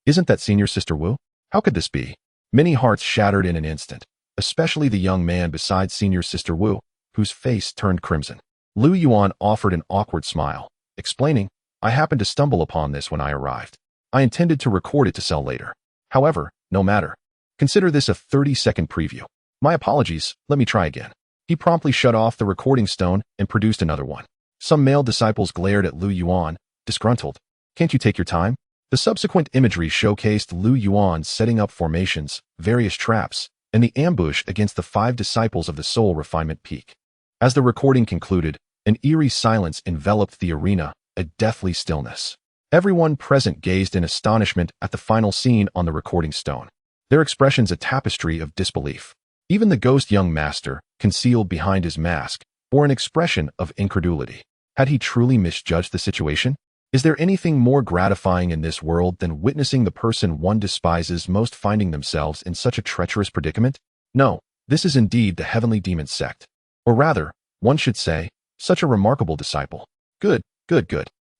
Isn't that Senior Sister Wu? How could this be? Many hearts shattered in an instant, especially the young man beside Senior Sister Wu, whose face turned crimson. Lu Yuan offered an awkward smile, explaining, I happened to stumble upon this when I arrived. I intended to record it to sell later. However, no matter. Consider this a 30-second preview. My apologies, let me try again. He promptly shut off the recording stone and produced another one. Some male disciples glared at Lu Yuan, disgruntled. Can't you take your time? The subsequent imagery showcased Lu Yuan setting up formations, various traps, and the ambush against the 5 disciples of the Soul Refinement Peak. As the recording concluded, an eerie silence enveloped the arena, a deathly stillness. Everyone present gazed in astonishment at the final scene on the recording stone, their expressions a tapestry of disbelief. Even the ghost young master, concealed behind his mask, bore an expression of incredulity. Had he truly misjudged the situation? Is there anything more gratifying in this world than witnessing the person one despises most finding themselves in such a treacherous predicament? No, this is indeed the heavenly demon sect. Or rather, one should say, such a remarkable disciple. Good.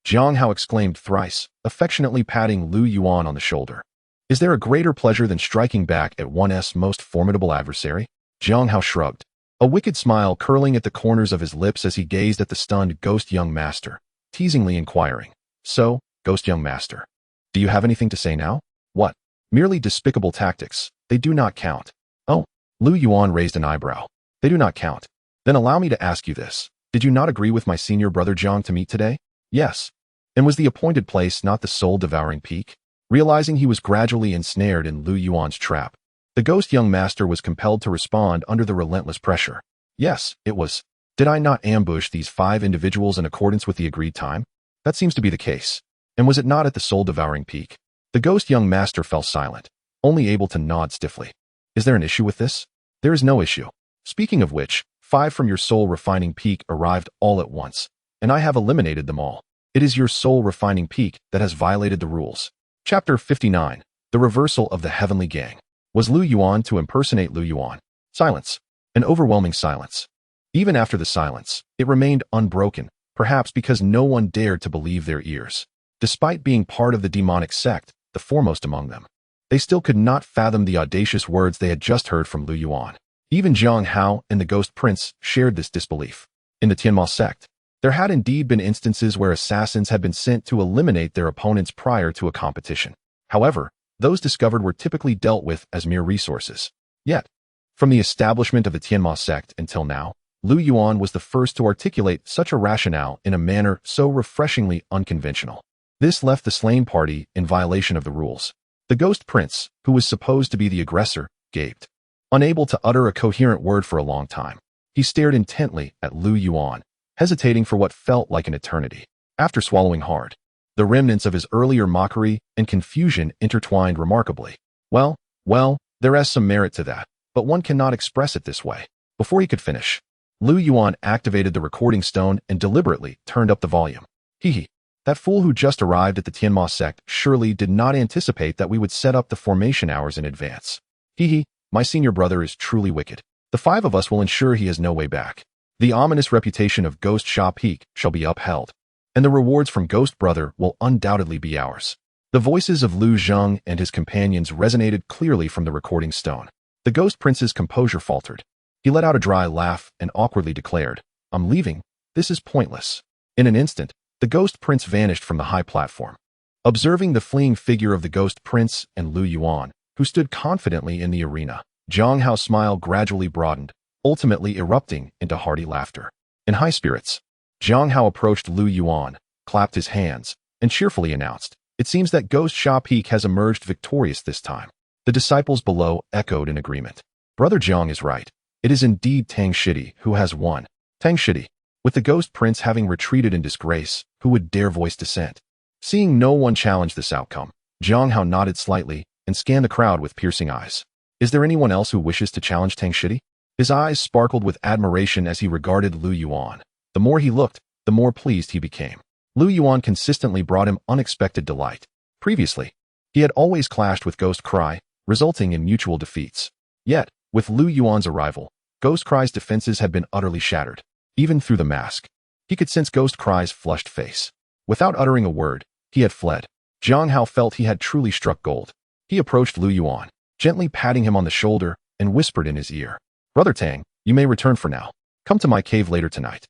Jiang Hao exclaimed thrice, affectionately patting Lu Yuan on the shoulder. Is there a greater pleasure than striking back at one's most formidable adversary? Jiang Hao shrugged, a wicked smile curling at the corners of his lips as he gazed at the stunned ghost young master, teasingly inquiring, So, ghost young master, do you have anything to say now? What? Merely despicable tactics. They do not count. Oh, Lu Yuan raised an eyebrow. They do not count. Then allow me to ask you this. Did you not agree with my senior brother Zhang to meet today? Yes. And was the appointed place not the soul-devouring peak? Realizing he was gradually ensnared in Lu Yuan's trap, the ghost young master was compelled to respond under the relentless pressure. Yes, it was. Did I not ambush these 5 individuals in accordance with the agreed time? That seems to be the case. And was it not at the soul-devouring peak? The ghost young master fell silent, only able to nod stiffly. Is there an issue with this? There is no issue. Speaking of which, 5 from your soul-refining peak arrived all at once, and I have eliminated them all. It is your soul-refining peak that has violated the rules. Chapter 59. The Reversal of the Heavenly Gang. Was Lu Yuan to impersonate Lu Yuan? Silence. An overwhelming silence. Even after the silence, it remained unbroken, perhaps because no one dared to believe their ears. Despite being part of the demonic sect, the foremost among them, they still could not fathom the audacious words they had just heard from Lu Yuan. Even Jiang Hao and the Ghost Prince shared this disbelief. In the Tianyi Sect, there had indeed been instances where assassins had been sent to eliminate their opponents prior to a competition. However, those discovered were typically dealt with as mere resources. Yet, from the establishment of the Tianyi Sect until now, Lu Yuan was the first to articulate such a rationale in a manner so refreshingly unconventional. This left the slain party in violation of the rules. The Ghost Prince, who was supposed to be the aggressor, gaped. Unable to utter a coherent word for a long time, he stared intently at Lu Yuan, hesitating for what felt like an eternity. After swallowing hard, the remnants of his earlier mockery and confusion intertwined remarkably. Well, there is some merit to that, but one cannot express it this way. Before he could finish, Lu Yuan activated the recording stone and deliberately turned up the volume. That fool who just arrived at the Tianyi Sect surely did not anticipate that we would set up the formation hours in advance. My senior brother is truly wicked. The 5 of us will ensure he has no way back. The ominous reputation of Ghost Sha Peak shall be upheld, and the rewards from Ghost Brother will undoubtedly be ours. The voices of Lu Zheng and his companions resonated clearly from the recording stone. The Ghost Prince's composure faltered. He let out a dry laugh and awkwardly declared, I'm leaving. This is pointless. In an instant, the Ghost Prince vanished from the high platform. Observing the fleeing figure of the Ghost Prince and Lu Yuan, who stood confidently in the arena, Jiang Hao's smile gradually broadened, ultimately erupting into hearty laughter. In high spirits, Jiang Hao approached Lu Yuan, clapped his hands, and cheerfully announced, "It seems that Ghost Sha Peak has emerged victorious this time." The disciples below echoed in agreement. Brother Jiang is right. It is indeed Tang Shidi who has won. Tang Shidi, with the Ghost Prince having retreated in disgrace, who would dare voice dissent? Seeing no one challenge this outcome, Jiang Hao nodded slightly and scanned the crowd with piercing eyes. Is there anyone else who wishes to challenge Tang Shidi? His eyes sparkled with admiration as he regarded Lu Yuan. The more he looked, the more pleased he became. Lu Yuan consistently brought him unexpected delight. Previously, he had always clashed with Ghost Cry, resulting in mutual defeats. Yet, with Lu Yuan's arrival, Ghost Cry's defenses had been utterly shattered. Even through the mask, he could sense Ghost Cry's flushed face. Without uttering a word, he had fled. Jiang Hao felt he had truly struck gold. He approached Lu Yuan, gently patting him on the shoulder, and whispered in his ear, "Brother Tang, you may return for now. Come to my cave later tonight.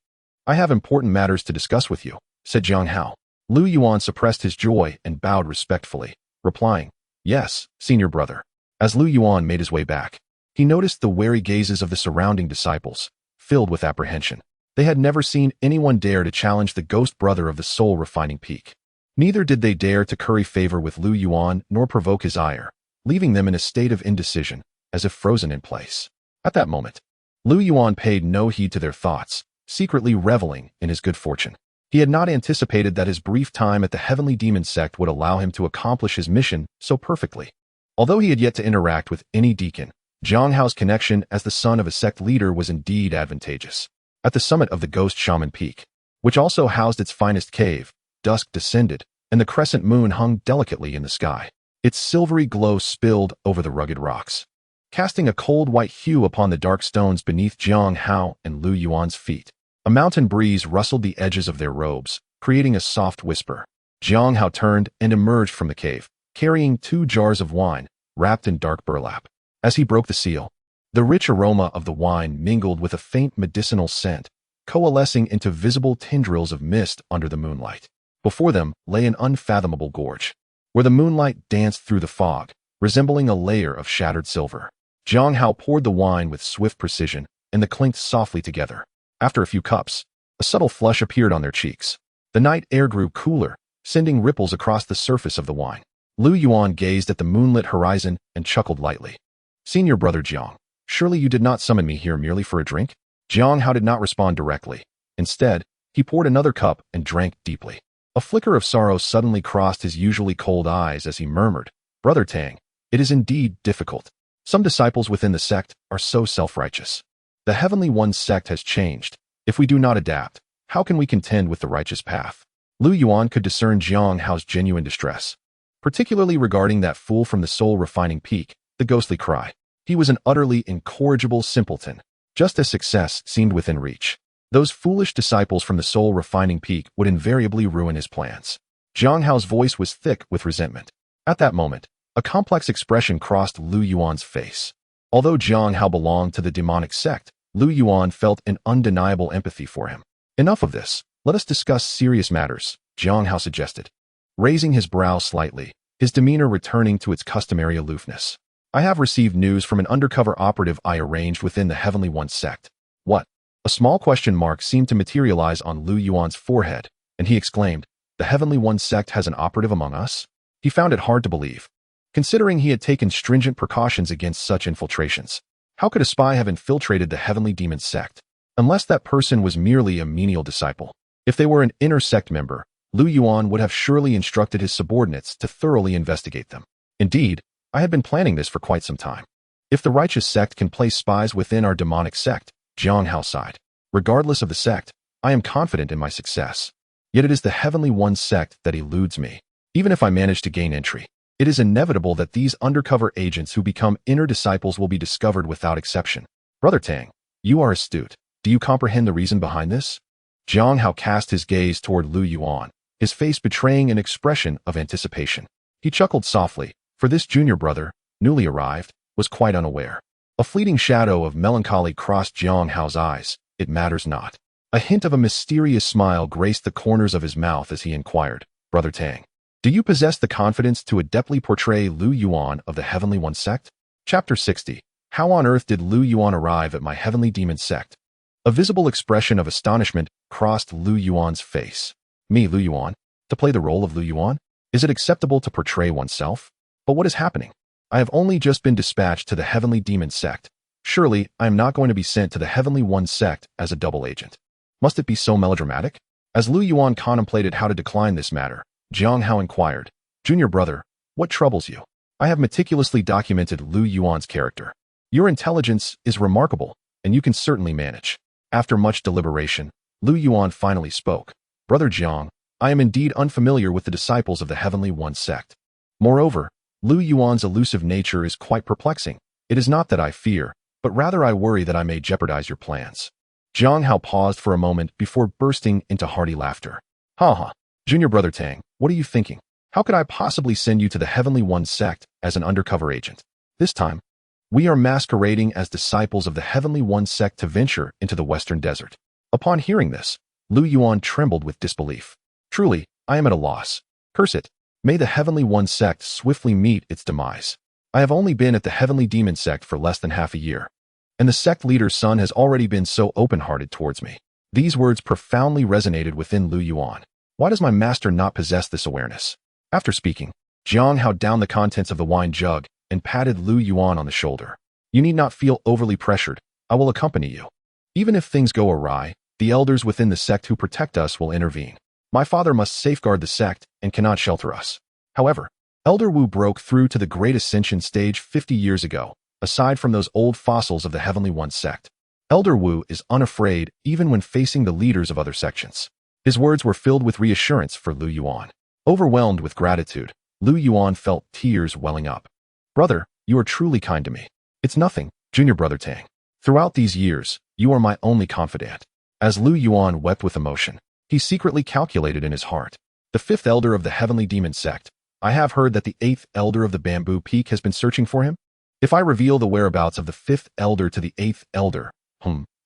I have important matters to discuss with you," said Jiang Hao. Lu Yuan suppressed his joy and bowed respectfully, replying, "Yes, senior brother." As Lu Yuan made his way back, he noticed the wary gazes of the surrounding disciples, filled with apprehension. They had never seen anyone dare to challenge the ghost brother of the soul-refining peak. Neither did they dare to curry favor with Lu Yuan nor provoke his ire, leaving them in a state of indecision, as if frozen in place. At that moment, Lu Yuan paid no heed to their thoughts, secretly reveling in his good fortune. He had not anticipated that his brief time at the Heavenly Demon Sect would allow him to accomplish his mission so perfectly. Although he had yet to interact with any deacon, Jiang Hao's connection as the son of a sect leader was indeed advantageous. At the summit of the Ghost Shaman Peak, which also housed its finest cave, dusk descended, and the crescent moon hung delicately in the sky. Its silvery glow spilled over the rugged rocks, casting a cold white hue upon the dark stones beneath Jiang Hao and Lu Yuan's feet. A mountain breeze rustled the edges of their robes, creating a soft whisper. Jiang Hao turned and emerged from the cave, carrying 2 jars of wine, wrapped in dark burlap. As he broke the seal, the rich aroma of the wine mingled with a faint medicinal scent, coalescing into visible tendrils of mist under the moonlight. Before them lay an unfathomable gorge, where the moonlight danced through the fog, resembling a layer of shattered silver. Jiang Hao poured the wine with swift precision, and they clinked softly together. After a few cups, a subtle flush appeared on their cheeks. The night air grew cooler, sending ripples across the surface of the wine. Lu Yuan gazed at the moonlit horizon and chuckled lightly. "Senior brother Jiang, surely you did not summon me here merely for a drink?" Jiang Hao did not respond directly. Instead, he poured another cup and drank deeply. A flicker of sorrow suddenly crossed his usually cold eyes as he murmured, "Brother Tang, it is indeed difficult. Some disciples within the sect are so self-righteous. The Heavenly One's sect has changed. If we do not adapt, how can we contend with the righteous path?" Lu Yuan could discern Jiang Hao's genuine distress, particularly regarding that fool from the soul-refining peak, the ghostly cry. He was an utterly incorrigible simpleton, just as success seemed within reach. Those foolish disciples from the soul-refining peak would invariably ruin his plans. Jiang Hao's voice was thick with resentment. At that moment, a complex expression crossed Lu Yuan's face. Although Jiang Hao belonged to the demonic sect, Lu Yuan felt an undeniable empathy for him. "Enough of this. Let us discuss serious matters," Jiang Hao suggested, raising his brow slightly, his demeanor returning to its customary aloofness. "I have received news from an undercover operative I arranged within the Heavenly One sect." "What?" A small question mark seemed to materialize on Lu Yuan's forehead, and he exclaimed, "The Heavenly One sect has an operative among us?" He found it hard to believe, considering he had taken stringent precautions against such infiltrations. How could a spy have infiltrated the Heavenly Demon Sect? Unless that person was merely a menial disciple. If they were an inner sect member, Lu Yuan would have surely instructed his subordinates to thoroughly investigate them. Indeed, I had been planning this for quite some time. If the righteous sect can place spies within our demonic sect, Jiang Hao sighed. Regardless of the sect, I am confident in my success. Yet it is the Heavenly One sect that eludes me. Even if I manage to gain entry, it is inevitable that these undercover agents who become inner disciples will be discovered without exception. Brother Tang, you are astute. Do you comprehend the reason behind this? Jiang Hao cast his gaze toward Lu Yuan, his face betraying an expression of anticipation. He chuckled softly, for this junior brother, newly arrived, was quite unaware. A fleeting shadow of melancholy crossed Jiang Hao's eyes. "It matters not." A hint of a mysterious smile graced the corners of his mouth as he inquired, "Brother Tang, do you possess the confidence to adeptly portray Lu Yuan of the Heavenly One sect?" Chapter 60. How on earth did Lu Yuan arrive at my heavenly demon sect? A visible expression of astonishment crossed Lu Yuan's face. Me, Lu Yuan? To play the role of Lu Yuan? Is it acceptable to portray oneself? But what is happening? I have only just been dispatched to the heavenly demon sect. Surely, I am not going to be sent to the heavenly one sect as a double agent. Must it be so melodramatic? As Lu Yuan contemplated how to decline this matter, Jiang Hao inquired, "Junior brother, what troubles you?" I have meticulously documented Lu Yuan's character. Your intelligence is remarkable, and you can certainly manage. After much deliberation, Lu Yuan finally spoke. Brother Jiang, I am indeed unfamiliar with the disciples of the Heavenly One sect. Moreover, Lu Yuan's elusive nature is quite perplexing. It is not that I fear, but rather I worry that I may jeopardize your plans. Jiang Hao paused for a moment before bursting into hearty laughter. Ha ha, Junior Brother Tang, what are you thinking? How could I possibly send you to the Heavenly One sect as an undercover agent? This time, we are masquerading as disciples of the Heavenly One sect to venture into the Western Desert. Upon hearing this, Lu Yuan trembled with disbelief. Truly, I am at a loss. Curse it. May the Heavenly One sect swiftly meet its demise. I have only been at the Heavenly Demon sect for less than half a year, and the sect leader's son has already been so open-hearted towards me. These words profoundly resonated within Lu Yuan. Why does my master not possess this awareness? After speaking, Jiang Hao downed the contents of the wine jug and patted Lu Yuan on the shoulder. You need not feel overly pressured. I will accompany you. Even if things go awry, the elders within the sect who protect us will intervene. My father must safeguard the sect and cannot shelter us. However, Elder Wu broke through to the Great Ascension stage 50 years ago, aside from those old fossils of the Heavenly One sect. Elder Wu is unafraid even when facing the leaders of other sections. His words were filled with reassurance for Lu Yuan. Overwhelmed with gratitude, Lu Yuan felt tears welling up. Brother, you are truly kind to me. It's nothing, Junior Brother Tang. Throughout these years, you are my only confidant. As Lu Yuan wept with emotion, he secretly calculated in his heart. The fifth elder of the Heavenly Demon sect. I have heard that the eighth elder of the Bamboo Peak has been searching for him. If I reveal the whereabouts of the fifth elder to the eighth elder,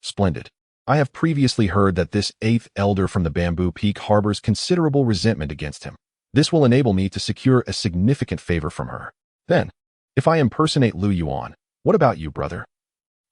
splendid. I have previously heard that this eighth elder from the Bamboo Peak harbors considerable resentment against him. This will enable me to secure a significant favor from her. Then, if I impersonate Lu Yuan, what about you, brother?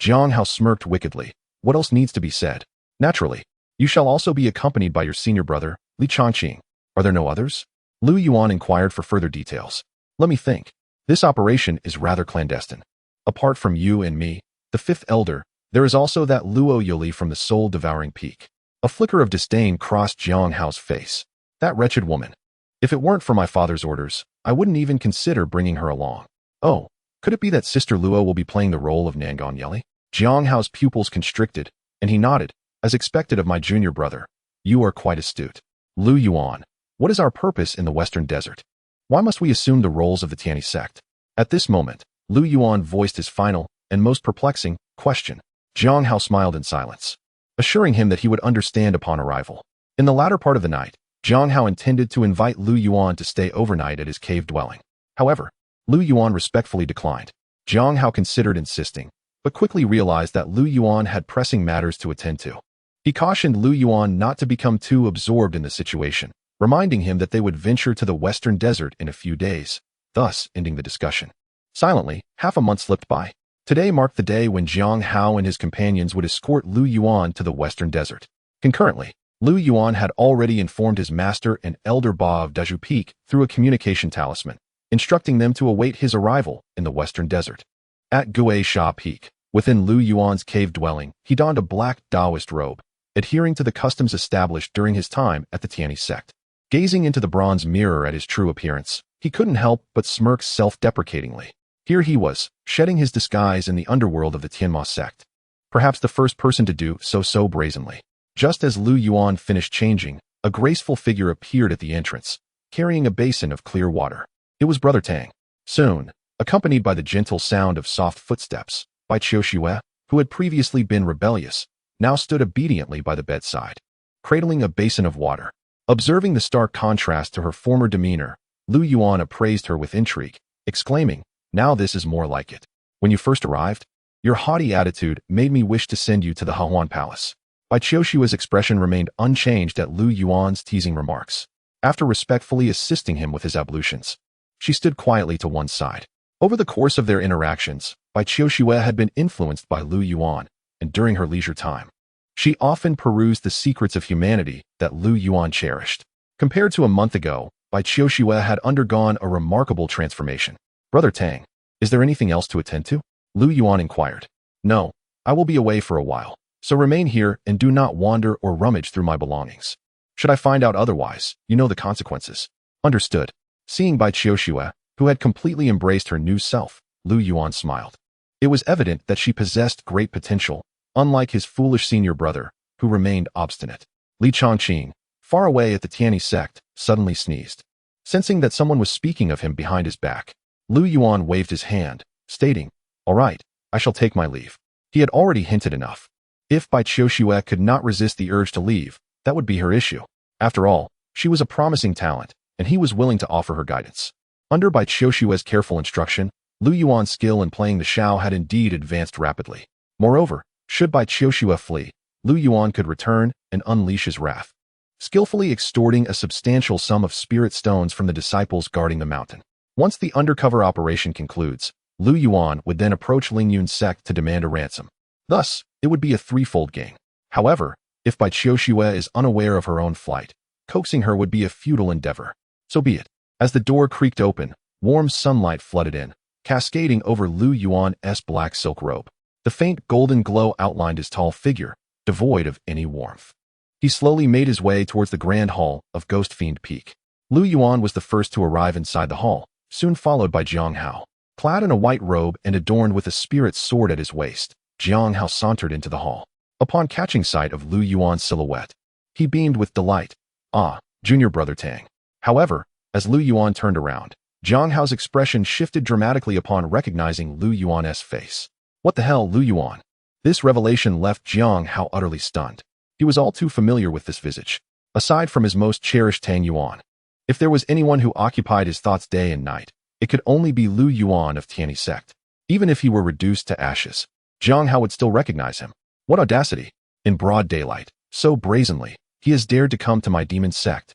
Jiang Hao smirked wickedly. What else needs to be said? Naturally, you shall also be accompanied by your senior brother, Li Changqing. Are there no others? Lu Yuan inquired for further details. Let me think. This operation is rather clandestine. Apart from you and me, the fifth elder, there is also that Luo Yoli from the soul-devouring peak. A flicker of disdain crossed Jiang Hao's face. That wretched woman. If it weren't for my father's orders, I wouldn't even consider bringing her along. Oh, could it be that Sister Luo will be playing the role of Nangon Yeli? Jiang Hao's pupils constricted, and he nodded, as expected of my junior brother. You are quite astute. Lu Yuan, what is our purpose in the Western Desert? Why must we assume the roles of the Tianyi Sect? At this moment, Lu Yuan voiced his final, and most perplexing, question. Jiang Hao smiled in silence, assuring him that he would understand upon arrival. In the latter part of the night, Jiang Hao intended to invite Lu Yuan to stay overnight at his cave dwelling. However, Lu Yuan respectfully declined. Jiang Hao considered insisting, but quickly realized that Lu Yuan had pressing matters to attend to. He cautioned Lu Yuan not to become too absorbed in the situation, reminding him that they would venture to the Western Desert in a few days, thus ending the discussion. Silently, half a month slipped by. Today marked the day when Jiang Hao and his companions would escort Lu Yuan to the Western Desert. Concurrently, Lu Yuan had already informed his master and elder Ba of Daju Peak through a communication talisman, instructing them to await his arrival in the Western Desert. At Gui Sha Peak, within Lu Yuan's cave dwelling, he donned a black Taoist robe, adhering to the customs established during his time at the Tianyi Sect. Gazing into the bronze mirror at his true appearance, he couldn't help but smirk self-deprecatingly. Here he was, shedding his disguise in the underworld of the Tianyi Sect. Perhaps the first person to do so brazenly. Just as Lu Yuan finished changing, a graceful figure appeared at the entrance, carrying a basin of clear water. It was Brother Tang. Soon, accompanied by the gentle sound of soft footsteps, Bai Qiuxue, who had previously been rebellious, now stood obediently by the bedside, cradling a basin of water. Observing the stark contrast to her former demeanor, Lu Yuan appraised her with intrigue, exclaiming, "Now this is more like it. When you first arrived, your haughty attitude made me wish to send you to the Hahuan Palace." Bai Qiuxue's expression remained unchanged at Lu Yuan's teasing remarks. After respectfully assisting him with his ablutions, she stood quietly to one side. Over the course of their interactions, Bai Bai Qiuxue had been influenced by Lu Yuan, and during her leisure time, she often perused the secrets of humanity that Lu Yuan cherished. Compared to a month ago, Bai Qiuxue had undergone a remarkable transformation. "Brother Tang, is there anything else to attend to?" Lu Yuan inquired. "No, I will be away for a while, so remain here and do not wander or rummage through my belongings. Should I find out otherwise, you know the consequences." "Understood." Seeing Bai Qiuxue, who had completely embraced her new self, Lu Yuan smiled. It was evident that she possessed great potential, unlike his foolish senior brother, who remained obstinate. Li Chongqing, far away at the Tianyi Sect, suddenly sneezed. Sensing that someone was speaking of him behind his back, Lu Yuan waved his hand, stating, "All right, I shall take my leave." He had already hinted enough. If Bai Qiuxue could not resist the urge to leave, that would be her issue. After all, she was a promising talent, and he was willing to offer her guidance. Under Bai Qiuxue's careful instruction, Lu Yuan's skill in playing the xiao had indeed advanced rapidly. Moreover, should Bai Qiuxue flee, Lu Yuan could return and unleash his wrath, skillfully extorting a substantial sum of spirit stones from the disciples guarding the mountain. Once the undercover operation concludes, Lu Yuan would then approach Lingyun's sect to demand a ransom. Thus, it would be a threefold gain. However, if Bai Qiuxue is unaware of her own flight, coaxing her would be a futile endeavor. So be it. As the door creaked open, warm sunlight flooded in, cascading over Lu Yuan's black silk robe. The faint golden glow outlined his tall figure, devoid of any warmth. He slowly made his way towards the grand hall of Ghost Fiend Peak. Lu Yuan was the first to arrive inside the hall, soon followed by Jiang Hao. Clad in a white robe and adorned with a spirit sword at his waist, Jiang Hao sauntered into the hall. Upon catching sight of Lu Yuan's silhouette, he beamed with delight. "Ah, junior brother Tang." However, as Lu Yuan turned around, Jiang Hao's expression shifted dramatically upon recognizing Lu Yuan's face. "What the hell, Lu Yuan?" This revelation left Jiang Hao utterly stunned. He was all too familiar with this visage. Aside from his most cherished Tang Yuan, if there was anyone who occupied his thoughts day and night, it could only be Lu Yuan of Tianyi Sect. Even if he were reduced to ashes, Jiang Hao would still recognize him. What audacity! In broad daylight, so brazenly, he has dared to come to my demon sect.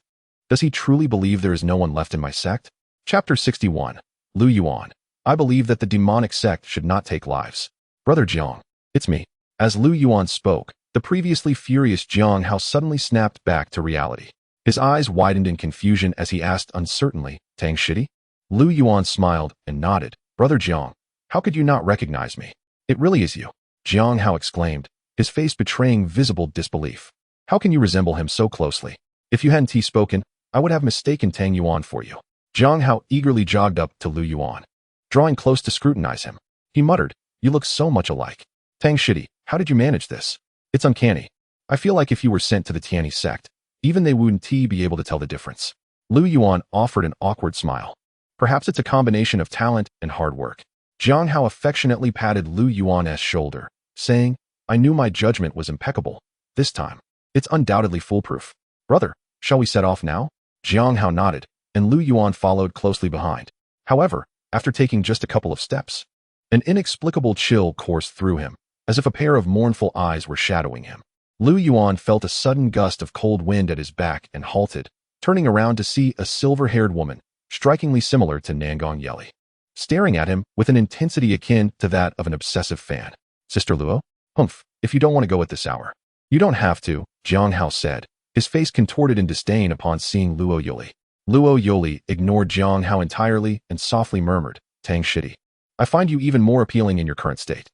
Does he truly believe there is no one left in my sect? Chapter 61. Lu Yuan. I believe that the demonic sect should not take lives. Brother Jiang, it's me. As Lu Yuan spoke, the previously furious Jiang Hao suddenly snapped back to reality. His eyes widened in confusion as he asked uncertainly, "Tang Shitty?" Lu Yuan smiled and nodded. "Brother Jiang, how could you not recognize me? It really is you," Jiang Hao exclaimed, his face betraying visible disbelief. "How can you resemble him so closely? If you hadn't spoken, I would have mistaken Tang Yuan for you." Jiang Hao eagerly jogged up to Lu Yuan, drawing close to scrutinize him. He muttered, "You look so much alike. Tang Shitty, how did you manage this? It's uncanny. I feel like if you were sent to the Tianyi Sect, even they wouldn't be able to tell the difference." Lu Yuan offered an awkward smile. "Perhaps it's a combination of talent and hard work." Jiang Hao affectionately patted Lu Yuan's shoulder, saying, "I knew my judgment was impeccable. This time, it's undoubtedly foolproof. Brother, shall we set off now?" Jiang Hao nodded, and Lu Yuan followed closely behind. However, after taking just a couple of steps, an inexplicable chill coursed through him, as if a pair of mournful eyes were shadowing him. Lu Yuan felt a sudden gust of cold wind at his back and halted, turning around to see a silver-haired woman, strikingly similar to Nangong Yeli, staring at him with an intensity akin to that of an obsessive fan. "Sister Luo? Humph, if you don't want to go at this hour." "You don't have to," Jiang Hao said, his face contorted in disdain upon seeing Luo Yuli. Luo Yuli ignored Jiang Hao entirely and softly murmured, "Tang Shitty, I find you even more appealing in your current state.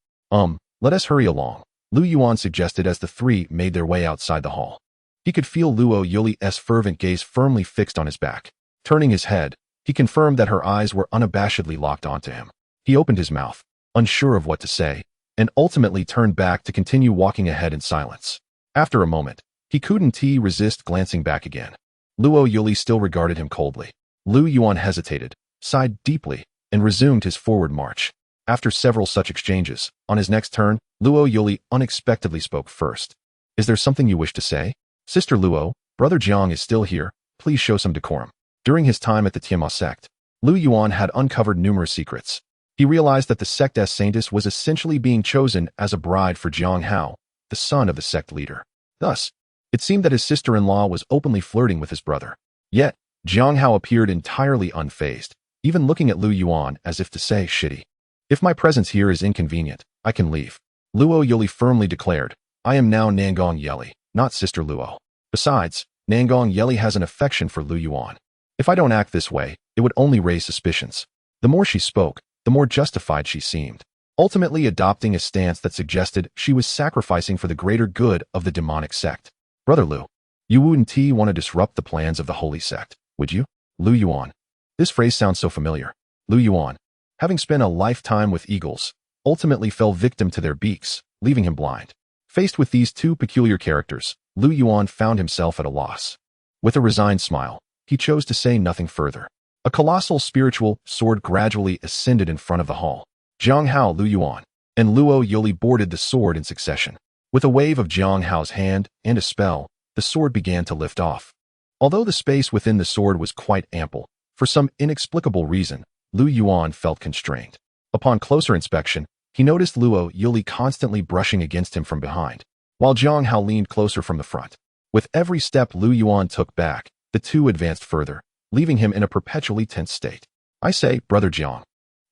Let us hurry along," Lu Yuan suggested as the three made their way outside the hall. He could feel Luo Yuli's fervent gaze firmly fixed on his back. Turning his head, he confirmed that her eyes were unabashedly locked onto him. He opened his mouth, unsure of what to say, and ultimately turned back to continue walking ahead in silence. After a moment, he couldn't resist glancing back again. Luo Yuli still regarded him coldly. Lu Yuan hesitated, sighed deeply, and resumed his forward march. After several such exchanges, on his next turn, Luo Yuli unexpectedly spoke first. "Is there something you wish to say?" "Sister Luo, Brother Jiang is still here. Please show some decorum." During his time at the Tianyi Sect, Lu Yuan had uncovered numerous secrets. He realized that the sect's saintess was essentially being chosen as a bride for Jiang Hao, the son of the sect leader. Thus, it seemed that his sister-in-law was openly flirting with his brother. Yet, Jiang Hao appeared entirely unfazed, even looking at Lu Yuan as if to say, "Shitty." If my presence here is inconvenient, I can leave. Luo Yuli firmly declared, I am now Nangong Yeli, not Sister Luo. Besides, Nangong Yeli has an affection for Lu Yuan. If I don't act this way, it would only raise suspicions. The more she spoke, the more justified she seemed, ultimately adopting a stance that suggested she was sacrificing for the greater good of the demonic sect. Brother Lu, you wouldn't want to disrupt the plans of the holy sect, would you? Lu Yuan. This phrase sounds so familiar. Lu Yuan, having spent a lifetime with eagles, ultimately fell victim to their beaks, leaving him blind. Faced with these two peculiar characters, Lu Yuan found himself at a loss. With a resigned smile, he chose to say nothing further. A colossal spiritual sword gradually ascended in front of the hall. Jiang Hao Lu Yuan and Luo Yuli boarded the sword in succession. With a wave of Jiang Hao's hand and a spell, the sword began to lift off. Although the space within the sword was quite ample, for some inexplicable reason, Lu Yuan felt constrained. Upon closer inspection, he noticed Luo Yuli constantly brushing against him from behind, while Jiang Hao leaned closer from the front. With every step Lu Yuan took back, the two advanced further, leaving him in a perpetually tense state. I say, Brother Jiang.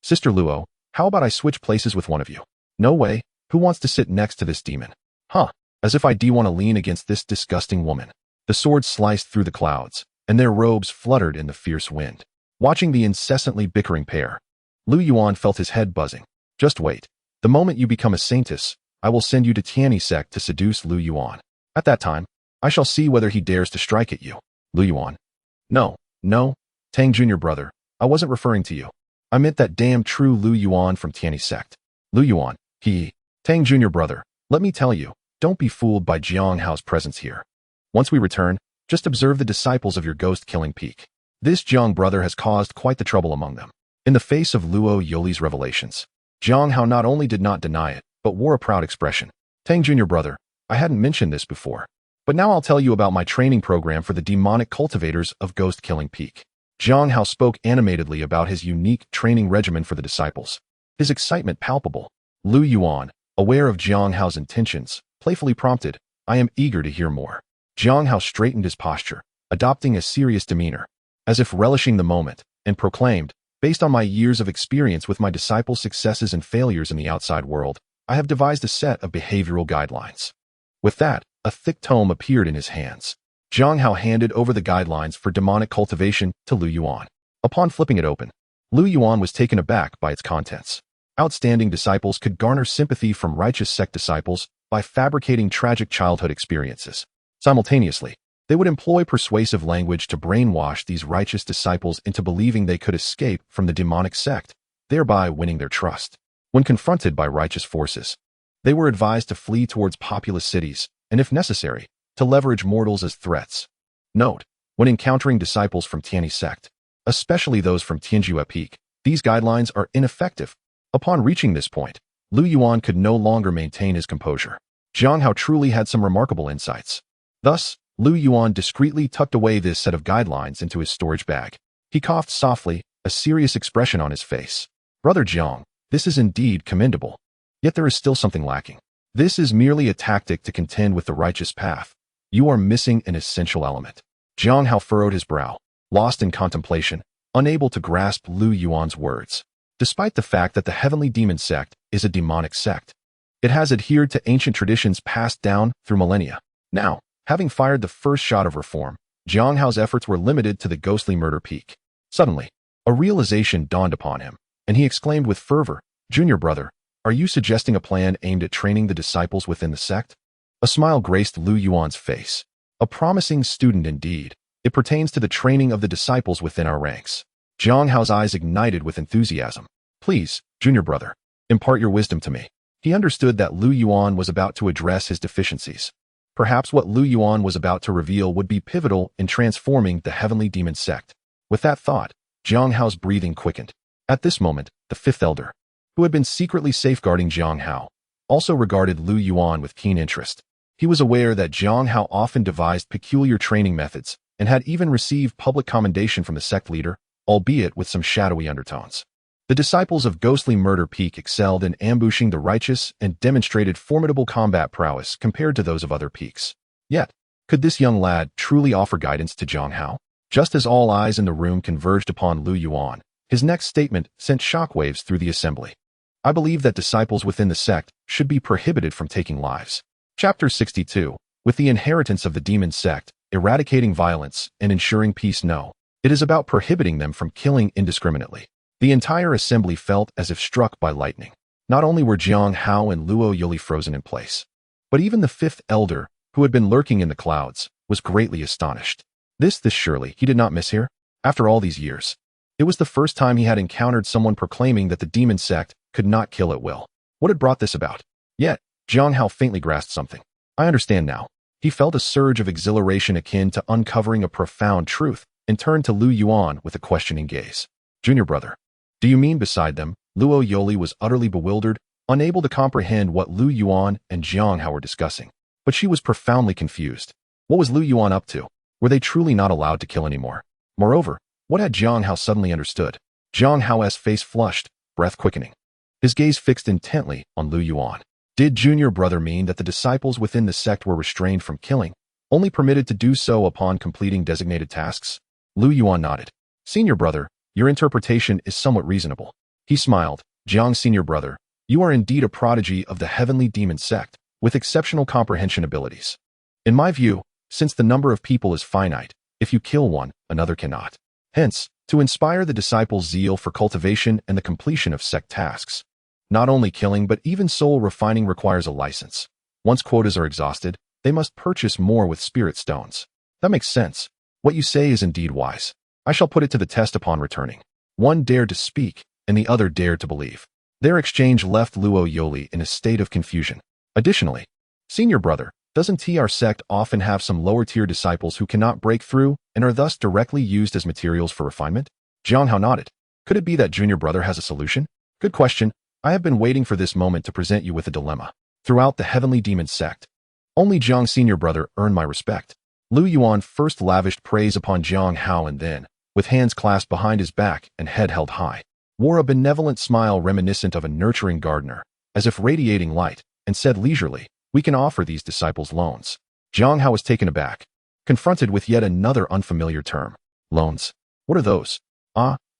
Sister Luo, how about I switch places with one of you? No way. Who wants to sit next to this demon? Huh. As if I want to lean against this disgusting woman. The sword sliced through the clouds, and their robes fluttered in the fierce wind. Watching the incessantly bickering pair, Lu Yuan felt his head buzzing. Just wait. The moment you become a saintess, I will send you to Tianyi Sect to seduce Lu Yuan. At that time, I shall see whether he dares to strike at you. Lu Yuan. No, Tang Junior brother, I wasn't referring to you. I meant that damn true Lu Yuan from Tianyi Sect. Lu Yuan, Tang Junior brother, let me tell you, don't be fooled by Jiang Hao's presence here. Once we return, just observe the disciples of your ghost-killing peak. This Jiang brother has caused quite the trouble among them. In the face of Luo Yuli's revelations, Jiang Hao not only did not deny it, but wore a proud expression. Tang Junior brother, I hadn't mentioned this before, but now I'll tell you about my training program for the demonic cultivators of ghost-killing peak. Jiang Hao spoke animatedly about his unique training regimen for the disciples. His excitement palpable. Lu Yuan, aware of Jiang Hao's intentions, playfully prompted, I am eager to hear more. Jiang Hao straightened his posture, adopting a serious demeanor, as if relishing the moment, and proclaimed, based on my years of experience with my disciples' successes and failures in the outside world, I have devised a set of behavioral guidelines. With that, a thick tome appeared in his hands. Jiang Hao handed over the guidelines for demonic cultivation to Lu Yuan. Upon flipping it open, Lu Yuan was taken aback by its contents. Outstanding disciples could garner sympathy from righteous sect disciples by fabricating tragic childhood experiences. Simultaneously, they would employ persuasive language to brainwash these righteous disciples into believing they could escape from the demonic sect, thereby winning their trust. When confronted by righteous forces, they were advised to flee towards populous cities, and if necessary, to leverage mortals as threats. Note, when encountering disciples from Tianyi Sect, especially those from Tianjia Peak, these guidelines are ineffective. Upon reaching this point, Lu Yuan could no longer maintain his composure. Jiang Hao truly had some remarkable insights. Thus, Lu Yuan discreetly tucked away this set of guidelines into his storage bag. He coughed softly, a serious expression on his face. Brother Jiang, this is indeed commendable. Yet there is still something lacking. This is merely a tactic to contend with the righteous path. You are missing an essential element. Jiang Hao furrowed his brow, lost in contemplation, unable to grasp Lu Yuan's words. Despite the fact that the Heavenly Demon Sect is a demonic sect, it has adhered to ancient traditions passed down through millennia. Now, having fired the first shot of reform, Jiang Hao's efforts were limited to the ghostly murder peak. Suddenly, a realization dawned upon him, and he exclaimed with fervor, Junior brother, are you suggesting a plan aimed at training the disciples within the sect? A smile graced Lu Yuan's face. A promising student indeed. It pertains to the training of the disciples within our ranks. Jiang Hao's eyes ignited with enthusiasm. Please, Junior brother, impart your wisdom to me. He understood that Lu Yuan was about to address his deficiencies. Perhaps what Lu Yuan was about to reveal would be pivotal in transforming the Heavenly Demon Sect. With that thought, Jiang Hao's breathing quickened. At this moment, the fifth elder, who had been secretly safeguarding Jiang Hao, also regarded Lu Yuan with keen interest. He was aware that Jiang Hao often devised peculiar training methods and had even received public commendation from the sect leader, albeit with some shadowy undertones. The disciples of Ghostly Murder Peak excelled in ambushing the righteous and demonstrated formidable combat prowess compared to those of other peaks. Yet, could this young lad truly offer guidance to Jiang Hao? Just as all eyes in the room converged upon Lu Yuan, his next statement sent shockwaves through the assembly. I believe that disciples within the sect should be prohibited from taking lives. Chapter 62. With the inheritance of the demon sect, eradicating violence and ensuring peace. No, it is about prohibiting them from killing indiscriminately. The entire assembly felt as if struck by lightning. Not only were Jiang Hao and Luo Yuli frozen in place, but even the fifth elder, who had been lurking in the clouds, was greatly astonished. This surely he did not miss here? After all these years, it was the first time he had encountered someone proclaiming that the demon sect could not kill at will. What had brought this about? Yet, Jiang Hao faintly grasped something. I understand now. He felt a surge of exhilaration akin to uncovering a profound truth, and turned to Lu Yuan with a questioning gaze. Junior brother, do you mean beside them? Luo Yoli was utterly bewildered, unable to comprehend what Lu Yuan and Jiang Hao were discussing. But she was profoundly confused. What was Lu Yuan up to? Were they truly not allowed to kill anymore? Moreover, what had Jiang Hao suddenly understood? Jiang Hao's face flushed, breath quickening. His gaze fixed intently on Lu Yuan. Did junior brother mean that the disciples within the sect were restrained from killing, only permitted to do so upon completing designated tasks? Lu Yuan nodded. Senior brother, your interpretation is somewhat reasonable. He smiled. Jiang senior brother, you are indeed a prodigy of the heavenly demon sect, with exceptional comprehension abilities. In my view, since the number of people is finite, if you kill one, another cannot. Hence, to inspire the disciples' zeal for cultivation and the completion of sect tasks. Not only killing but even soul refining requires a license. Once quotas are exhausted, they must purchase more with spirit stones. That makes sense. What you say is indeed wise. I shall put it to the test upon returning. One dared to speak, and the other dared to believe. Their exchange left Luo Yoli in a state of confusion. Additionally, senior brother, doesn't TR sect often have some lower-tier disciples who cannot break through and are thus directly used as materials for refinement? Jiang Hao nodded. Could it be that junior brother has a solution? Good question. I have been waiting for this moment to present you with a dilemma. Throughout the heavenly demon sect, only Jiang senior brother earned my respect. Lu Yuan first lavished praise upon Jiang Hao and then, with hands clasped behind his back and head held high, wore a benevolent smile reminiscent of a nurturing gardener, as if radiating light, and said leisurely, we can offer these disciples loans. Jiang Hao was taken aback, confronted with yet another unfamiliar term. Loans? What are those?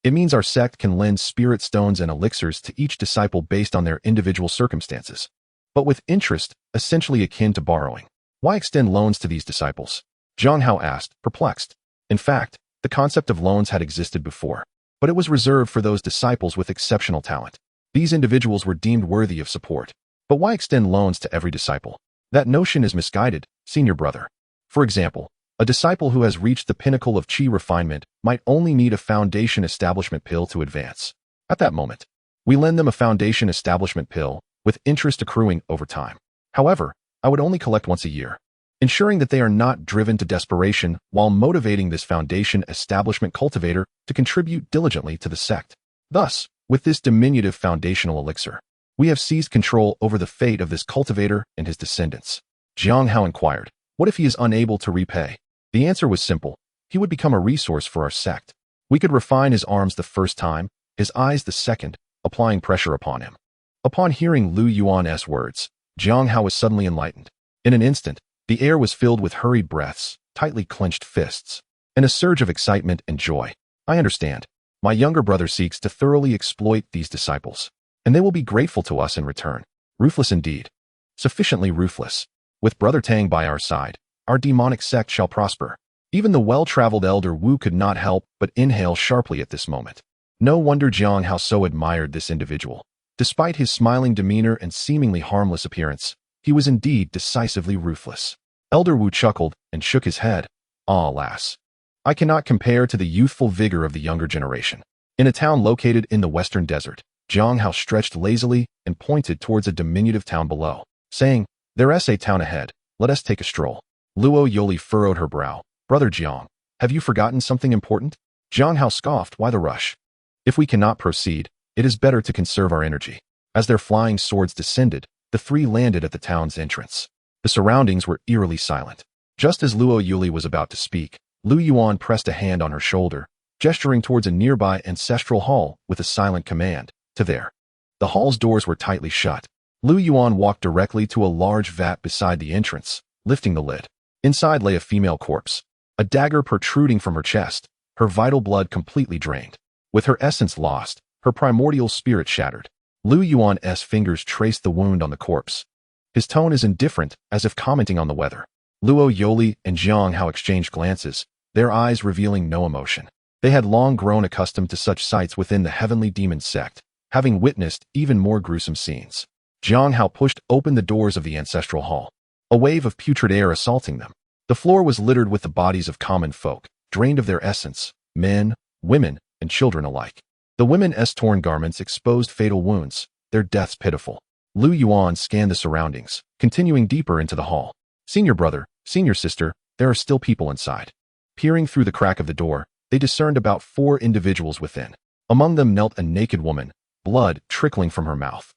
It means our sect can lend spirit stones and elixirs to each disciple based on their individual circumstances, but with interest essentially akin to borrowing. Why extend loans to these disciples? Jiang Hao asked, perplexed. In fact, the concept of loans had existed before, but it was reserved for those disciples with exceptional talent. These individuals were deemed worthy of support. But why extend loans to every disciple? That notion is misguided, senior brother. For example, a disciple who has reached the pinnacle of chi refinement might only need a foundation establishment pill to advance. At that moment, we lend them a foundation establishment pill, with interest accruing over time. However, I would only collect once a year, ensuring that they are not driven to desperation while motivating this foundation establishment cultivator to contribute diligently to the sect. Thus, with this diminutive foundational elixir, we have seized control over the fate of this cultivator and his descendants. Jiang Hao inquired, what if he is unable to repay? The answer was simple. He would become a resource for our sect. We could refine his arms the first time, his eyes the second, applying pressure upon him. Upon hearing Lu Yuan's words, Jiang Hao was suddenly enlightened. In an instant, the air was filled with hurried breaths, tightly clenched fists, and a surge of excitement and joy. I understand. My younger brother seeks to thoroughly exploit these disciples, and they will be grateful to us in return. Ruthless indeed. Sufficiently ruthless. With Brother Tang by our side, our demonic sect shall prosper. Even the well-traveled elder Wu could not help but inhale sharply at this moment. No wonder Jiang Hao so admired this individual. Despite his smiling demeanor and seemingly harmless appearance, he was indeed decisively ruthless. Elder Wu chuckled and shook his head. Ah, alas. I cannot compare to the youthful vigor of the younger generation. In a town located in the western desert, Jiang Hao stretched lazily and pointed towards a diminutive town below, saying, there's a town ahead, let us take a stroll. Luo Yoli furrowed her brow. Brother Jiang, have you forgotten something important? Jiang Hao scoffed, why the rush? If we cannot proceed, it is better to conserve our energy. As their flying swords descended, the three landed at the town's entrance. The surroundings were eerily silent. Just as Luo Yuli was about to speak, Lu Yuan pressed a hand on her shoulder, gesturing towards a nearby ancestral hall with a silent command, to there. The hall's doors were tightly shut. Lu Yuan walked directly to a large vat beside the entrance, lifting the lid. Inside lay a female corpse, a dagger protruding from her chest, her vital blood completely drained. With her essence lost, her primordial spirit shattered. Lu Yuan's fingers traced the wound on the corpse. His tone is indifferent, as if commenting on the weather. Luo Yoli and Jiang Hao exchanged glances, their eyes revealing no emotion. They had long grown accustomed to such sights within the heavenly demon sect, having witnessed even more gruesome scenes. Jiang Hao pushed open the doors of the ancestral hall, a wave of putrid air assaulting them. The floor was littered with the bodies of common folk, drained of their essence, men, women, and children alike. The women's torn garments exposed fatal wounds, their deaths pitiful. Lu Yuan scanned the surroundings, continuing deeper into the hall. Senior brother, senior sister, there are still people inside. Peering through the crack of the door, they discerned about 4 individuals within. Among them knelt a naked woman, blood trickling from her mouth,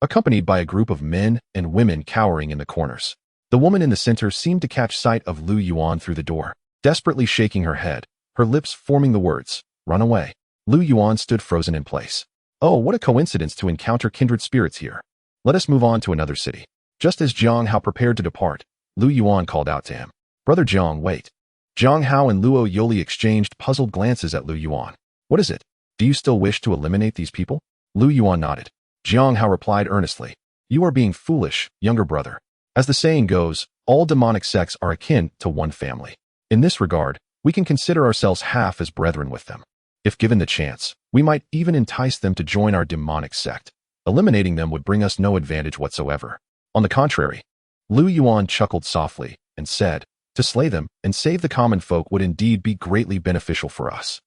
accompanied by a group of men and women cowering in the corners. The woman in the center seemed to catch sight of Lu Yuan through the door, desperately shaking her head, her lips forming the words, "Run away." Lu Yuan stood frozen in place. Oh, what a coincidence to encounter kindred spirits here. Let us move on to another city. Just as Jiang Hao prepared to depart, Lu Yuan called out to him. Brother Jiang, wait. Jiang Hao and Luo Yoli exchanged puzzled glances at Lu Yuan. What is it? Do you still wish to eliminate these people? Lu Yuan nodded. Jiang Hao replied earnestly. You are being foolish, younger brother. As the saying goes, all demonic sects are akin to one family. In this regard, we can consider ourselves half as brethren with them. If given the chance, we might even entice them to join our demonic sect. Eliminating them would bring us no advantage whatsoever. On the contrary, Lu Yuan chuckled softly and said, to slay them and save the common folk would indeed be greatly beneficial for us.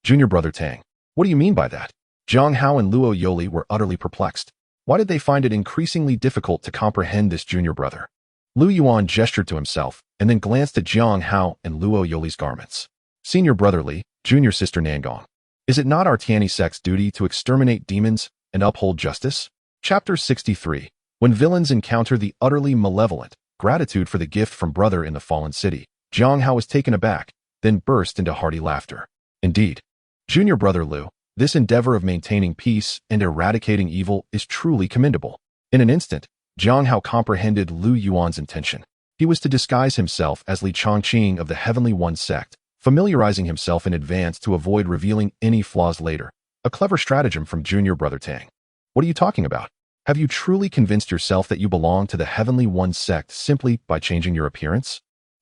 Junior brother Tang, what do you mean by that? Jiang Hao and Luo Yoli were utterly perplexed. Why did they find it increasingly difficult to comprehend this junior brother? Lu Yuan gestured to himself and then glanced at Jiang Hao and Luo Yoli's garments. Senior brother Li, junior sister Nangong. Is it not our Tianyi Sect's duty to exterminate demons and uphold justice? Chapter 63. When villains encounter the utterly malevolent, gratitude for the gift from brother in the fallen city. Jiang Hao was taken aback, then burst into hearty laughter. Indeed, junior brother Lu, this endeavor of maintaining peace and eradicating evil is truly commendable. In an instant, Jiang Hao comprehended Lu Yuan's intention. He was to disguise himself as Li Chongqing of the Heavenly One sect, familiarizing himself in advance to avoid revealing any flaws later. A clever stratagem from junior brother Tang. What are you talking about? Have you truly convinced yourself that you belong to the Heavenly One sect simply by changing your appearance?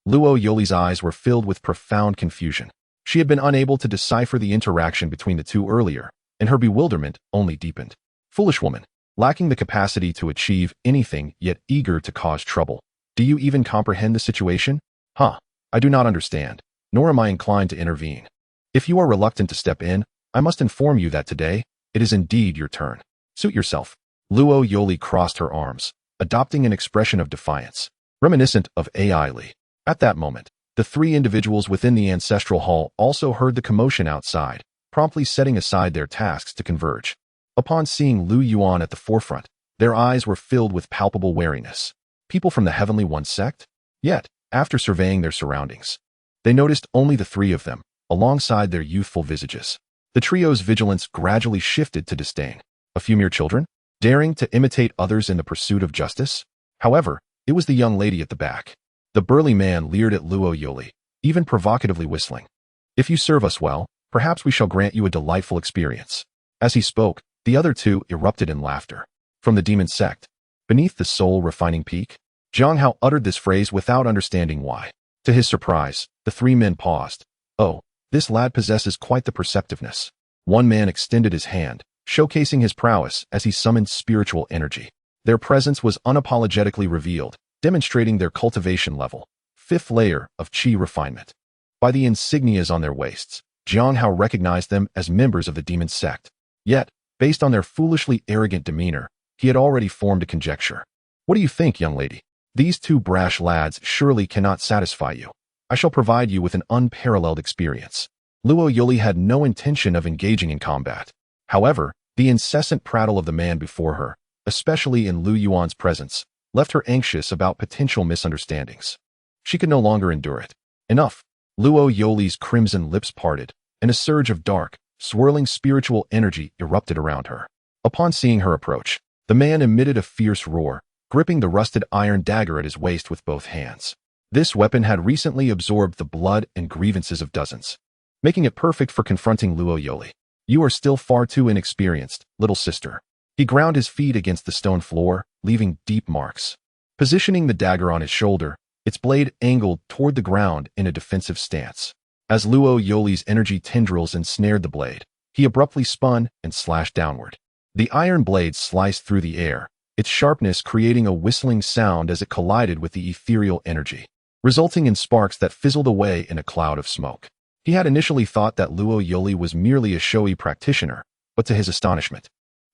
Luo Yoli's eyes were filled with profound confusion. She had been unable to decipher the interaction between the two earlier, and her bewilderment only deepened. Foolish woman, lacking the capacity to achieve anything yet eager to cause trouble. Do you even comprehend the situation? I do not understand, nor am I inclined to intervene. If you are reluctant to step in, I must inform you that today, it is indeed your turn. Suit yourself. Luo Yoli crossed her arms, adopting an expression of defiance, reminiscent of Ai Li. At that moment, the 3 individuals within the ancestral hall also heard the commotion outside, promptly setting aside their tasks to converge. Upon seeing Lu Yuan at the forefront, their eyes were filled with palpable wariness. People from the Heavenly One sect? Yet, after surveying their surroundings, they noticed only the 3 of them, alongside their youthful visages. The trio's vigilance gradually shifted to disdain. A few mere children, daring to imitate others in the pursuit of justice? However, it was the young lady at the back. The burly man leered at Luo Yoli, even provocatively whistling. If you serve us well, perhaps we shall grant you a delightful experience. As he spoke, the other 2 erupted in laughter. From the demon sect, beneath the soul-refining peak? Jiang Hao uttered this phrase without understanding why. To his surprise, the 3 men paused. Oh, this lad possesses quite the perceptiveness. One man extended his hand, showcasing his prowess as he summoned spiritual energy. Their presence was unapologetically revealed, demonstrating their cultivation level, 5th layer of qi refinement. By the insignias on their waists, Jiang Hao recognized them as members of the demon sect. Yet, based on their foolishly arrogant demeanor, he had already formed a conjecture. What do you think, young lady? These 2 brash lads surely cannot satisfy you. I shall provide you with an unparalleled experience. Luo Yoli had no intention of engaging in combat. However, the incessant prattle of the man before her, especially in Lu Yuan's presence, left her anxious about potential misunderstandings. She could no longer endure it. Enough. Luo Yoli's crimson lips parted, and a surge of dark, swirling spiritual energy erupted around her. Upon seeing her approach, the man emitted a fierce roar, gripping the rusted iron dagger at his waist with both hands. This weapon had recently absorbed the blood and grievances of dozens, making it perfect for confronting Luo Yoli. You are still far too inexperienced, little sister. He ground his feet against the stone floor, leaving deep marks. Positioning the dagger on his shoulder, its blade angled toward the ground in a defensive stance. As Luo Yoli's energy tendrils ensnared the blade, he abruptly spun and slashed downward. The iron blade sliced through the air, its sharpness creating a whistling sound as it collided with the ethereal energy, resulting in sparks that fizzled away in a cloud of smoke. He had initially thought that Luo Yoli was merely a showy practitioner, but to his astonishment,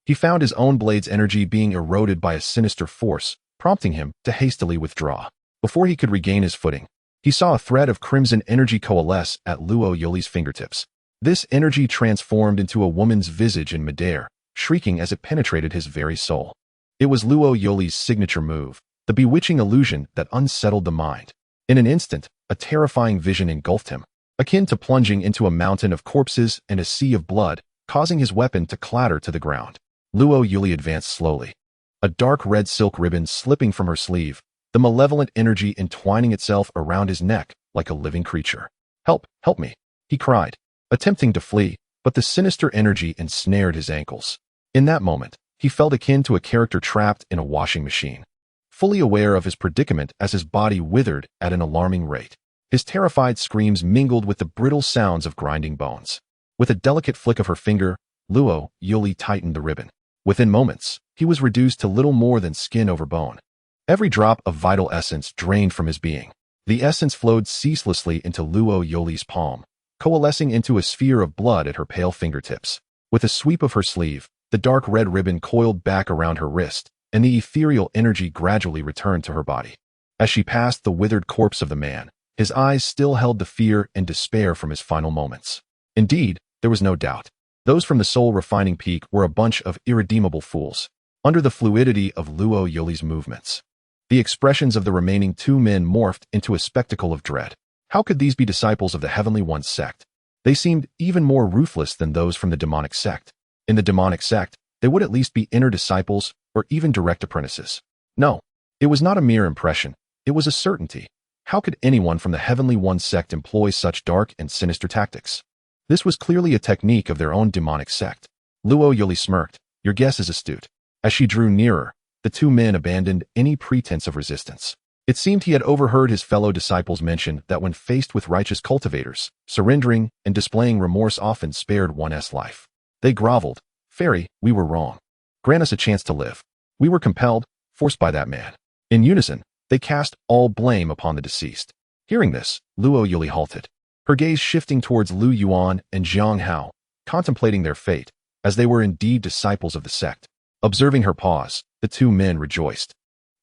he found his own blade's energy being eroded by a sinister force, prompting him to hastily withdraw. Before he could regain his footing, he saw a thread of crimson energy coalesce at Luo Yoli's fingertips. This energy transformed into a woman's visage in midair, shrieking as it penetrated his very soul. It was Luo Yoli's signature move, the bewitching illusion that unsettled the mind. In an instant, a terrifying vision engulfed him, akin to plunging into a mountain of corpses and a sea of blood, causing his weapon to clatter to the ground. Luo Yoli advanced slowly, a dark red silk ribbon slipping from her sleeve, the malevolent energy entwining itself around his neck like a living creature. "Help, help me," he cried, attempting to flee, but the sinister energy ensnared his ankles. In that moment, he felt akin to a character trapped in a washing machine, fully aware of his predicament as his body withered at an alarming rate. His terrified screams mingled with the brittle sounds of grinding bones. With a delicate flick of her finger, Luo Yoli tightened the ribbon. Within moments, he was reduced to little more than skin over bone. Every drop of vital essence drained from his being. The essence flowed ceaselessly into Luo Yoli's palm, coalescing into a sphere of blood at her pale fingertips. With a sweep of her sleeve, the dark red ribbon coiled back around her wrist, and the ethereal energy gradually returned to her body. As she passed the withered corpse of the man, his eyes still held the fear and despair from his final moments. Indeed, there was no doubt. Those from the soul-refining peak were a bunch of irredeemable fools. Under the fluidity of Luo Yoli's movements, the expressions of the remaining two men morphed into a spectacle of dread. How could these be disciples of the Heavenly One's sect? They seemed even more ruthless than those from the demonic sect. In the demonic sect, they would at least be inner disciples or even direct apprentices. No, it was not a mere impression. It was a certainty. How could anyone from the Heavenly One's sect employ such dark and sinister tactics? This was clearly a technique of their own demonic sect. Luo Yoli smirked. "Your guess is astute." As she drew nearer, the two men abandoned any pretense of resistance. It seemed he had overheard his fellow disciples mention that when faced with righteous cultivators, surrendering and displaying remorse often spared one's life. They groveled. "Fairy, we were wrong. Grant us a chance to live. We were compelled, forced by that man." In unison, they cast all blame upon the deceased. Hearing this, Luo Yoli halted, her gaze shifting towards Lu Yuan and Zhang Hao, contemplating their fate, as they were indeed disciples of the sect. Observing her pause, the two men rejoiced,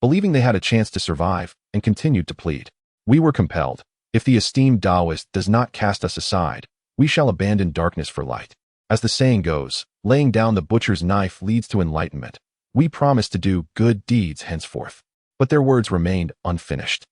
believing they had a chance to survive, and continued to plead. "We were compelled. If the esteemed Taoist does not cast us aside, we shall abandon darkness for light. As the saying goes, laying down the butcher's knife leads to enlightenment. We promise to do good deeds henceforth." But their words remained unfinished.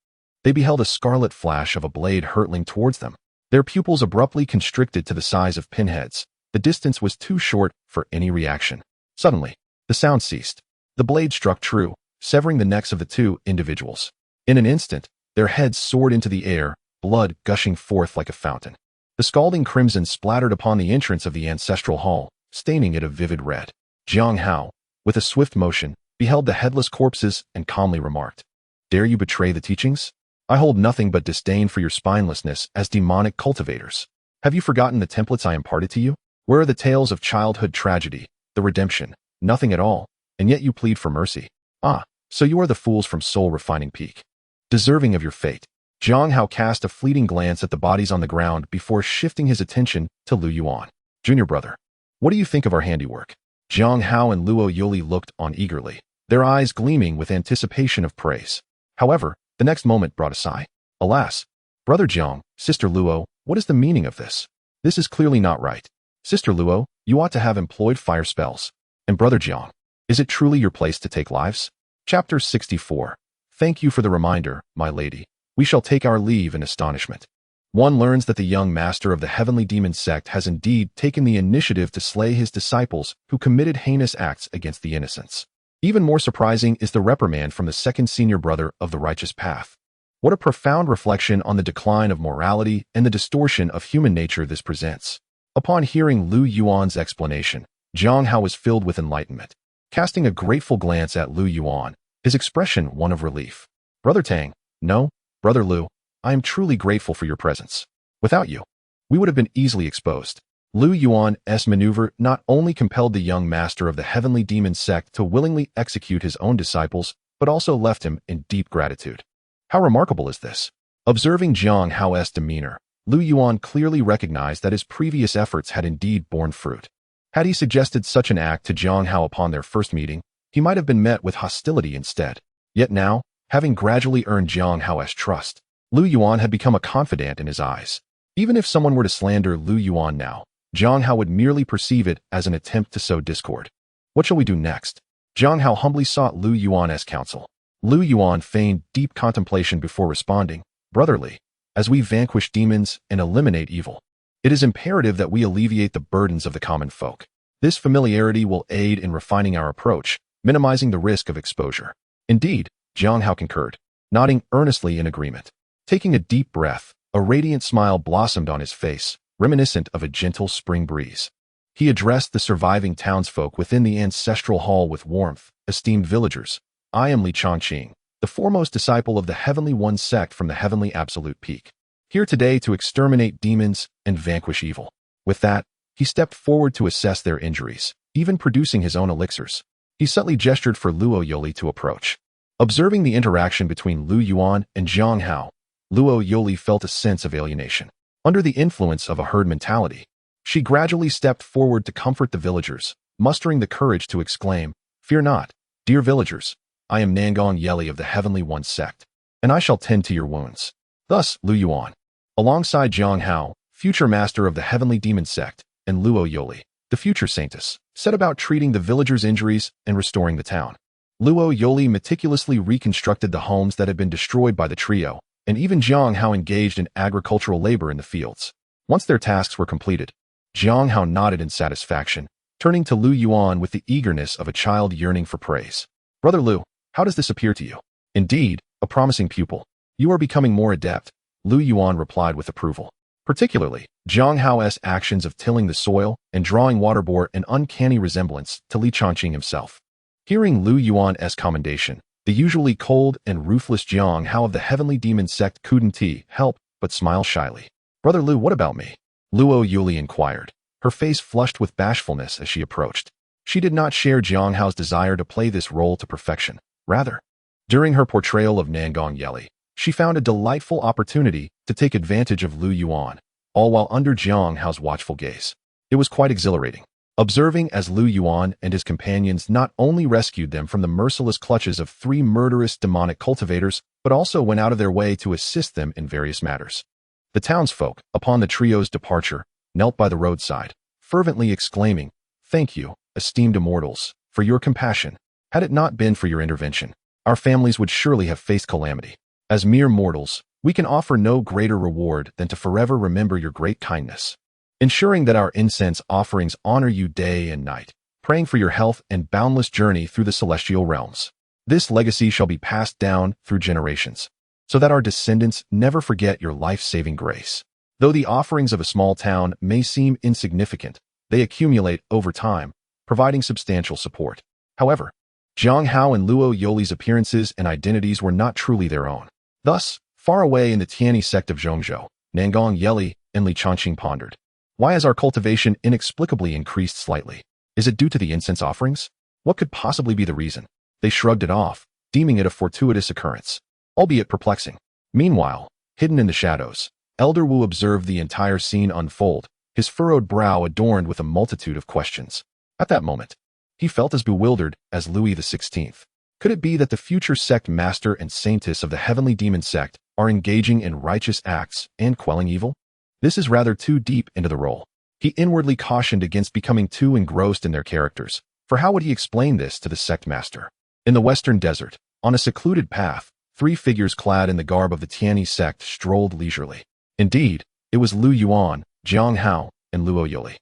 They beheld a scarlet flash of a blade hurtling towards them. Their pupils abruptly constricted to the size of pinheads. The distance was too short for any reaction. Suddenly, the sound ceased. The blade struck true, severing the necks of the two individuals. In an instant, their heads soared into the air, blood gushing forth like a fountain. The scalding crimson splattered upon the entrance of the ancestral hall, staining it a vivid red. Zhang Hao, with a swift motion, beheld the headless corpses and calmly remarked, "Dare you betray the teachings? I hold nothing but disdain for your spinelessness as demonic cultivators. Have you forgotten the templates I imparted to you? Where are the tales of childhood tragedy, the redemption? Nothing at all, and yet you plead for mercy. Ah, so you are the fools from soul-refining peak. Deserving of your fate." Zhang Hao cast a fleeting glance at the bodies on the ground before shifting his attention to Lu Yuan. "Junior brother, what do you think of our handiwork?" Zhang Hao and Luo Yoli looked on eagerly, their eyes gleaming with anticipation of praise. However, the next moment brought a sigh. "Alas, Brother Zhang, Sister Luo, what is the meaning of this? This is clearly not right. Sister Luo, you ought to have employed fire spells. And Brother Zhang, is it truly your place to take lives?" Chapter 64. Thank you for the reminder, my lady. We shall take our leave in astonishment. One learns that the young master of the heavenly demon sect has indeed taken the initiative to slay his disciples who committed heinous acts against the innocents. Even more surprising is the reprimand from the second senior brother of the righteous path. What a profound reflection on the decline of morality and the distortion of human nature this presents. Upon hearing Lu Yuan's explanation, Zhang Hao was filled with enlightenment. casting a grateful glance at Lu Yuan, his expression one of relief. Brother Tang, no, Brother Lu, I am truly grateful for your presence. Without you, we would have been easily exposed. Lu Yuan's maneuver not only compelled the young master of the heavenly demon sect to willingly execute his own disciples, but also left him in deep gratitude. How remarkable is this? Observing Jiang Hao's demeanor, Lu Yuan clearly recognized that his previous efforts had indeed borne fruit. Had he suggested such an act to Jiang Hao upon their first meeting, he might have been met with hostility instead. Yet now, having gradually earned Jiang Hao's trust, Lu Yuan had become a confidant in his eyes. Even if someone were to slander Lu Yuan now, Jiang Hao would merely perceive it as an attempt to sow discord. What shall we do next? Jiang Hao humbly sought Lu Yuan's counsel. Lu Yuan feigned deep contemplation before responding, Brotherly, as we vanquish demons and eliminate evil, it is imperative that we alleviate the burdens of the common folk. This familiarity will aid in refining our approach, minimizing the risk of exposure. Indeed, Jiang Hao concurred, nodding earnestly in agreement. Taking a deep breath, a radiant smile blossomed on his face, reminiscent of a gentle spring breeze. He addressed the surviving townsfolk within the ancestral hall with warmth. Esteemed villagers, I am Li Chongqing, the foremost disciple of the Heavenly One sect from the Heavenly Absolute Peak, here today to exterminate demons and vanquish evil. With that, he stepped forward to assess their injuries, even producing his own elixirs. He subtly gestured for Luo Yoli to approach. Observing the interaction between Lu Yuan and Jiang Hao, Luo Yoli felt a sense of alienation. Under the influence of a herd mentality, she gradually stepped forward to comfort the villagers, mustering the courage to exclaim, Fear not, dear villagers, I am Nangong Yeli of the Heavenly One sect, and I shall tend to your wounds. Thus, Lu Yuan, alongside Jiang Hao, future master of the Heavenly Demon sect, and Luo Yoli, the future saintess, set about treating the villagers' injuries and restoring the town. Luo Yoli meticulously reconstructed the homes that had been destroyed by the trio, and even Jiang Hao engaged in agricultural labor in the fields. Once their tasks were completed, Jiang Hao nodded in satisfaction, turning to Lu Yuan with the eagerness of a child yearning for praise. Brother Lu, how does this appear to you? Indeed, a promising pupil. You are becoming more adept, Lu Yuan replied with approval. Particularly, Jiang Hao's actions of tilling the soil and drawing water bore an uncanny resemblance to Li Chongqing himself. Hearing Lu Yuan's commendation, the usually cold and ruthless Jiang Hao of the Heavenly Demon sect couldn't help but smile shyly. Brother Lu, what about me? Luo Yuli inquired, her face flushed with bashfulness as she approached. She did not share Jiang Hao's desire to play this role to perfection. Rather, during her portrayal of Nangong Yeli, she found a delightful opportunity to take advantage of Lu Yuan, all while under Jiang Hao's watchful gaze. It was quite exhilarating, observing as Lu Yuan and his companions not only rescued them from the merciless clutches of 3 murderous demonic cultivators, but also went out of their way to assist them in various matters. The townsfolk, upon the trio's departure, knelt by the roadside, fervently exclaiming, Thank you, esteemed immortals, for your compassion. Had it not been for your intervention, our families would surely have faced calamity. As mere mortals, we can offer no greater reward than to forever remember your great kindness, ensuring that our incense offerings honor you day and night, praying for your health and boundless journey through the celestial realms. This legacy shall be passed down through generations, so that our descendants never forget your life-saving grace. Though the offerings of a small town may seem insignificant, they accumulate over time, providing substantial support. However, Jiang Hao and Luo Yoli's appearances and identities were not truly their own. Thus, far away in the Tianyi Sect of Zhongzhou, Nangong Yeli and Li Chongqing pondered. Why has our cultivation inexplicably increased slightly? Is it due to the incense offerings? What could possibly be the reason? They shrugged it off, deeming it a fortuitous occurrence, albeit perplexing. Meanwhile, hidden in the shadows, Elder Wu observed the entire scene unfold, his furrowed brow adorned with a multitude of questions. At that moment, he felt as bewildered as Louis XVI. Could it be that the future sect master and saintess of the Heavenly Demon sect are engaging in righteous acts and quelling evil? This is rather too deep into the role. He inwardly cautioned against becoming too engrossed in their characters, for how would he explain this to the sect master? In the western desert, on a secluded path, 3 figures clad in the garb of the Tianyi Sect strolled leisurely. Indeed, it was Lu Yuan, Jiang Hao, and Luo Yoli.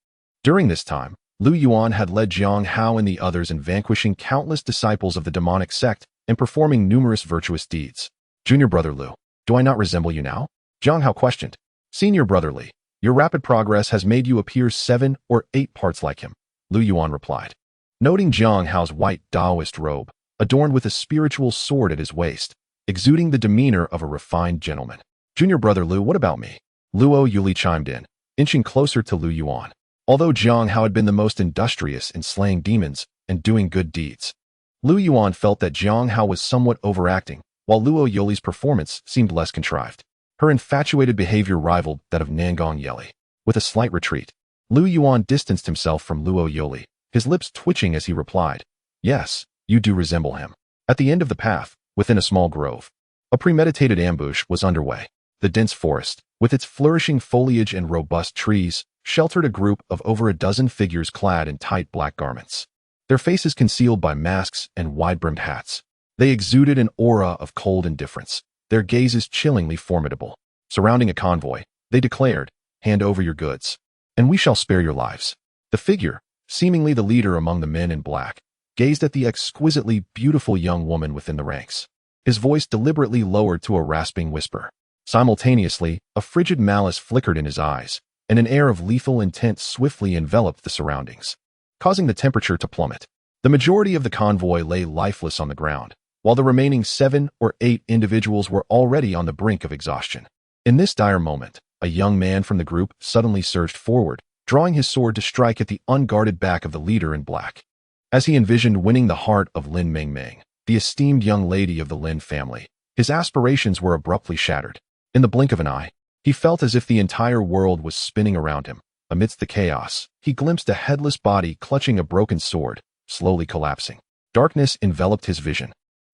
During this time, Lu Yuan had led Jiang Hao and the others in vanquishing countless disciples of the demonic sect and performing numerous virtuous deeds. Junior Brother Lu, do I not resemble you now? Jiang Hao questioned. Senior Brother Li, your rapid progress has made you appear 7 or 8 parts like him, Lu Yuan replied. Noting Jiang Hao's white Taoist robe, adorned with a spiritual sword at his waist, exuding the demeanor of a refined gentleman. Junior brother Lu, what about me? Luo Yuli chimed in, inching closer to Lu Yuan. Although Jiang Hao had been the most industrious in slaying demons and doing good deeds, Lu Yuan felt that Jiang Hao was somewhat overacting, while Luo Yuli's performance seemed less contrived. Her infatuated behavior rivaled that of Nangong Yeli. With a slight retreat, Lu Yuan distanced himself from Luo Yuli, his lips twitching as he replied, "Yes, you do resemble him." At the end of the path, within a small grove, a premeditated ambush was underway. The dense forest, with its flourishing foliage and robust trees, sheltered a group of over a dozen figures clad in tight black garments. Their faces concealed by masks and wide-brimmed hats. They exuded an aura of cold indifference, their gazes chillingly formidable. Surrounding a convoy, they declared, "Hand over your goods, and we shall spare your lives." The figure, seemingly the leader among the men in black, gazed at the exquisitely beautiful young woman within the ranks, his voice deliberately lowered to a rasping whisper. Simultaneously, a frigid malice flickered in his eyes, and an air of lethal intent swiftly enveloped the surroundings, causing the temperature to plummet. The majority of the convoy lay lifeless on the ground, while the remaining 7 or 8 individuals were already on the brink of exhaustion. In this dire moment, a young man from the group suddenly surged forward, drawing his sword to strike at the unguarded back of the leader in black. As he envisioned winning the heart of Lin Mingming, the esteemed young lady of the Lin family, his aspirations were abruptly shattered. In the blink of an eye, he felt as if the entire world was spinning around him. Amidst the chaos, he glimpsed a headless body clutching a broken sword, slowly collapsing. Darkness enveloped his vision,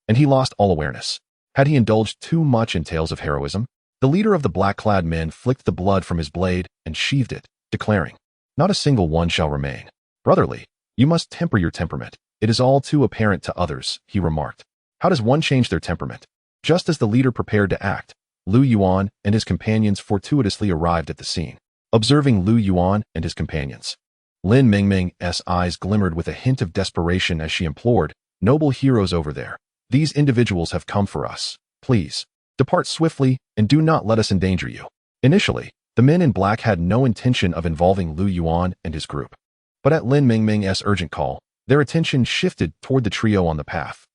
and he lost all awareness. Had he indulged too much in tales of heroism? The leader of the black-clad men flicked the blood from his blade and sheathed it, declaring, "Not a single one shall remain. Brotherly, you must temper your temperament. It is all too apparent to others," he remarked. "How does one change their temperament?" Just as the leader prepared to act, Lu Yuan and his companions fortuitously arrived at the scene. Observing Lu Yuan and his companions, Lin Mingming's eyes glimmered with a hint of desperation as she implored, "Noble heroes over there, these individuals have come for us. Please, depart swiftly and do not let us endanger you." Initially, the men in black had no intention of involving Lu Yuan and his group. But at Lin Mingming's urgent call, their attention shifted toward the trio on the path.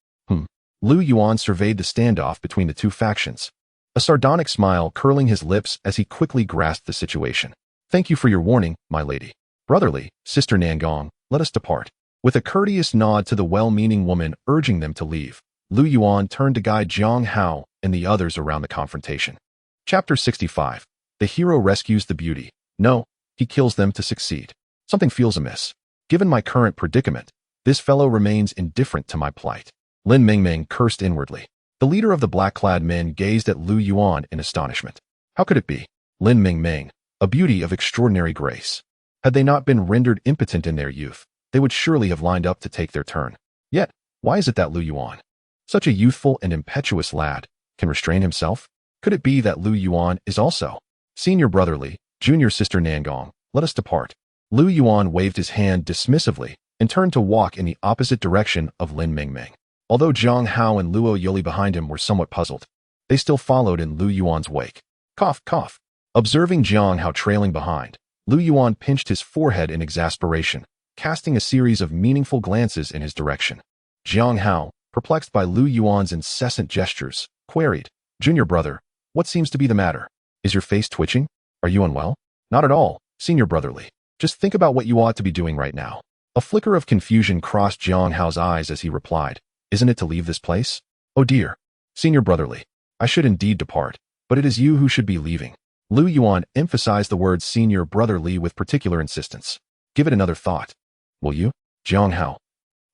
Lu Yuan surveyed the standoff between the two factions, a sardonic smile curling his lips as he quickly grasped the situation. "Thank you for your warning, my lady. Brotherly, Sister Nangong, let us depart." With a courteous nod to the well-meaning woman urging them to leave, Lu Yuan turned to guide Jiang Hao and the others around the confrontation. Chapter 65. The hero rescues the beauty. No, he kills them to succeed. Something feels amiss. Given my current predicament, this fellow remains indifferent to my plight. Lin Mingming cursed inwardly. The leader of the black-clad men gazed at Lu Yuan in astonishment. How could it be? Lin Mingming, a beauty of extraordinary grace. Had they not been rendered impotent in their youth, they would surely have lined up to take their turn. Yet, why is it that Lu Yuan, such a youthful and impetuous lad, can restrain himself? Could it be that Lu Yuan is also Senior Brotherly, Junior Sister Nangong, let us depart? Lu Yuan waved his hand dismissively and turned to walk in the opposite direction of Lin Mingming. Although Jiang Hao and Luo Yuli behind him were somewhat puzzled, they still followed in Lu Yuan's wake. Cough, cough. Observing Jiang Hao trailing behind, Lu Yuan pinched his forehead in exasperation, casting a series of meaningful glances in his direction. Jiang Hao, perplexed by Lu Yuan's incessant gestures, queried, "Junior brother, what seems to be the matter? Is your face twitching? Are you unwell?" "Not at all, Senior Brotherly. Just think about what you ought to be doing right now." A flicker of confusion crossed Jiang Hao's eyes as he replied, "Isn't it to leave this place?" "Oh dear. Senior Brotherly, I should indeed depart, but it is you who should be leaving." Lu Yuan emphasized the word Senior Brotherly with particular insistence. "Give it another thought, will you, Jiang Hao?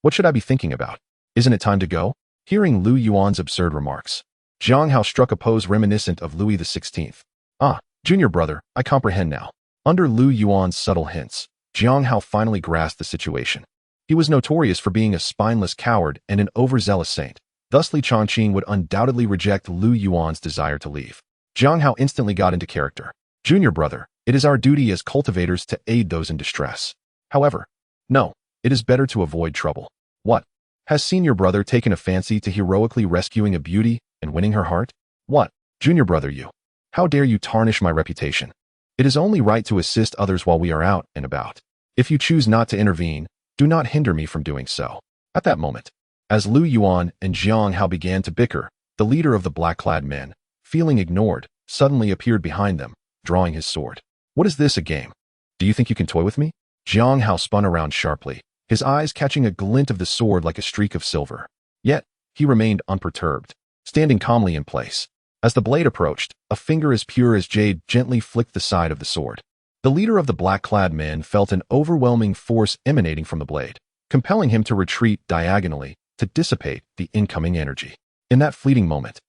What should I be thinking about? Isn't it time to go?" Hearing Lu Yuan's absurd remarks, Jiang Hao struck a pose reminiscent of Louis XVI. "Ah, Junior brother, I comprehend now." Under Lu Yuan's subtle hints, Jiang Hao finally grasped the situation. He was notorious for being a spineless coward and an overzealous saint. Thusly, Chongqing would undoubtedly reject Lu Yuan's desire to leave. Jiang Hao instantly got into character. "Junior brother, it is our duty as cultivators to aid those in distress. However, no, it is better to avoid trouble." "What? Has Senior brother taken a fancy to heroically rescuing a beauty and winning her heart? What, Junior brother you? How dare you tarnish my reputation? It is only right to assist others while we are out and about. If you choose not to intervene, Do not hinder me from doing so. At that moment, as Lu Yuan and Jiang Hao began to bicker, the leader of the black-clad men, feeling ignored, suddenly appeared behind them, drawing his sword. What is this, a game? Do you think you can toy with me? Jiang Hao spun around sharply, his eyes catching a glint of the sword like a streak of silver. Yet, he remained unperturbed, standing calmly in place. As the blade approached, a finger as pure as jade gently flicked the side of the sword. The leader of the black-clad men felt an overwhelming force emanating from the blade, compelling him to retreat diagonally to dissipate the incoming energy. In that fleeting moment,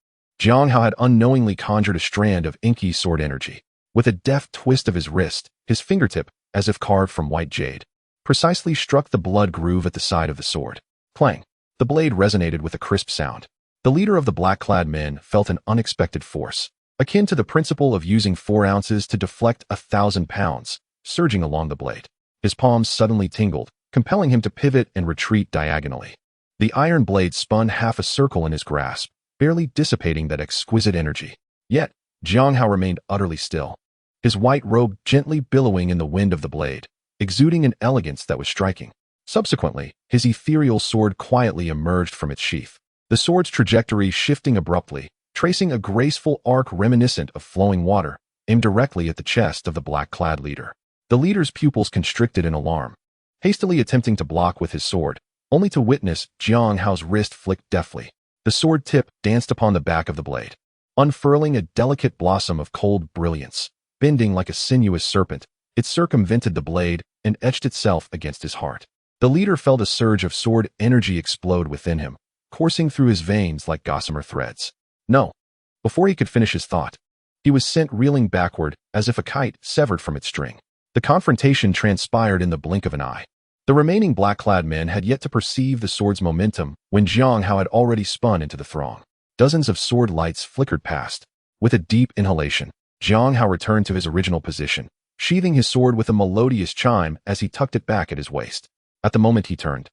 Jiang Hao had unknowingly conjured a strand of inky sword energy. With a deft twist of his wrist, his fingertip, as if carved from white jade, precisely struck the blood groove at the side of the sword. Clang! The blade resonated with a crisp sound. The leader of the black-clad men felt an unexpected force, akin to the principle of using 4 ounces to deflect 1,000 pounds, surging along the blade. His palms suddenly tingled, compelling him to pivot and retreat diagonally. The iron blade spun half a circle in his grasp, barely dissipating that exquisite energy. Yet, Jiang Hao remained utterly still, his white robe gently billowing in the wind of the blade, exuding an elegance that was striking. Subsequently, his ethereal sword quietly emerged from its sheath, the sword's trajectory shifting abruptly, tracing a graceful arc reminiscent of flowing water, aimed directly at the chest of the black-clad leader. The leader's pupils constricted in alarm, hastily attempting to block with his sword, only to witness Jiang Hao's wrist flick deftly. The sword tip danced upon the back of the blade, unfurling a delicate blossom of cold brilliance. Bending like a sinuous serpent, it circumvented the blade and etched itself against his heart. The leader felt a surge of sword energy explode within him, coursing through his veins like gossamer threads. No. Before he could finish his thought, he was sent reeling backward as if a kite severed from its string. The confrontation transpired in the blink of an eye. The remaining black-clad men had yet to perceive the sword's momentum when Jiang Hao had already spun into the throng. Dozens of sword lights flickered past. With a deep inhalation, Jiang Hao returned to his original position, sheathing his sword with a melodious chime as he tucked it back at his waist. At the moment he turned,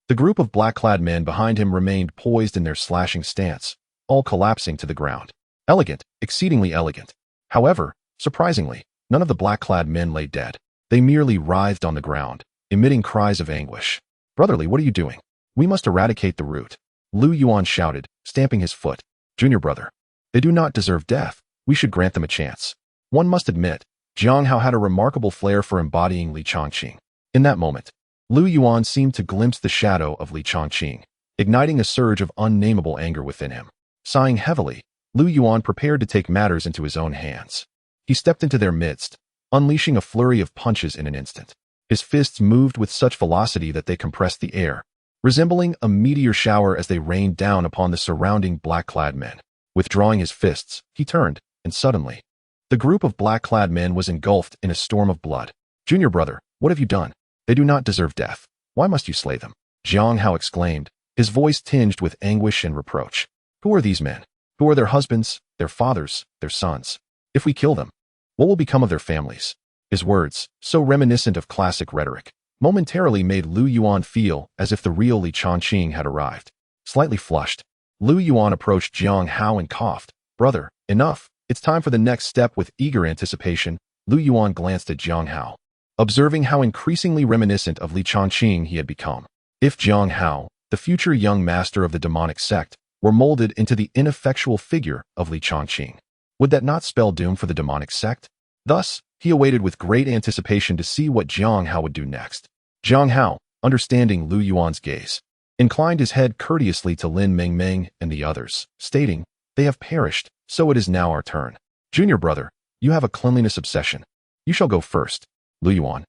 the group of black-clad men behind him remained poised in their slashing stance, all collapsing to the ground. Elegant, exceedingly elegant. However, surprisingly, none of the black-clad men lay dead. They merely writhed on the ground, emitting cries of anguish. "Brotherly, what are you doing? We must eradicate the root," Lu Yuan shouted, stamping his foot. "Junior brother, they do not deserve death. We should grant them a chance." One must admit, Jiang Hao had a remarkable flair for embodying Li Chongqing. In that moment, Lu Yuan seemed to glimpse the shadow of Li Chongqing, igniting a surge of unnameable anger within him. Sighing heavily, Lu Yuan prepared to take matters into his own hands. He stepped into their midst, unleashing a flurry of punches in an instant. His fists moved with such velocity that they compressed the air, resembling a meteor shower as they rained down upon the surrounding black-clad men. Withdrawing his fists, he turned, and suddenly, the group of black-clad men was engulfed in a storm of blood. "Junior brother, what have you done? They do not deserve death. Why must you slay them?" Jiang Hao exclaimed, his voice tinged with anguish and reproach. "Who are these men? Who are their husbands, their fathers, their sons? If we kill them, what will become of their families?" His words, so reminiscent of classic rhetoric, momentarily made Lu Yuan feel as if the real Li Chongqing had arrived. Slightly flushed, Lu Yuan approached Jiang Hao and coughed. "Brother, enough. It's time for the next step." With eager anticipation, Lu Yuan glanced at Jiang Hao, observing how increasingly reminiscent of Li Chongqing he had become. If Jiang Hao, the future young master of the demonic sect, were molded into the ineffectual figure of Li Chongqing, would that not spell doom for the demonic sect? Thus, he awaited with great anticipation to see what Jiang Hao would do next. Jiang Hao, understanding Lu Yuan's gaze, inclined his head courteously to Lin Mengmeng and the others, stating, "They have perished, so it is now our turn. Junior brother, you have a cleanliness obsession. You shall go first." Lu Yuan.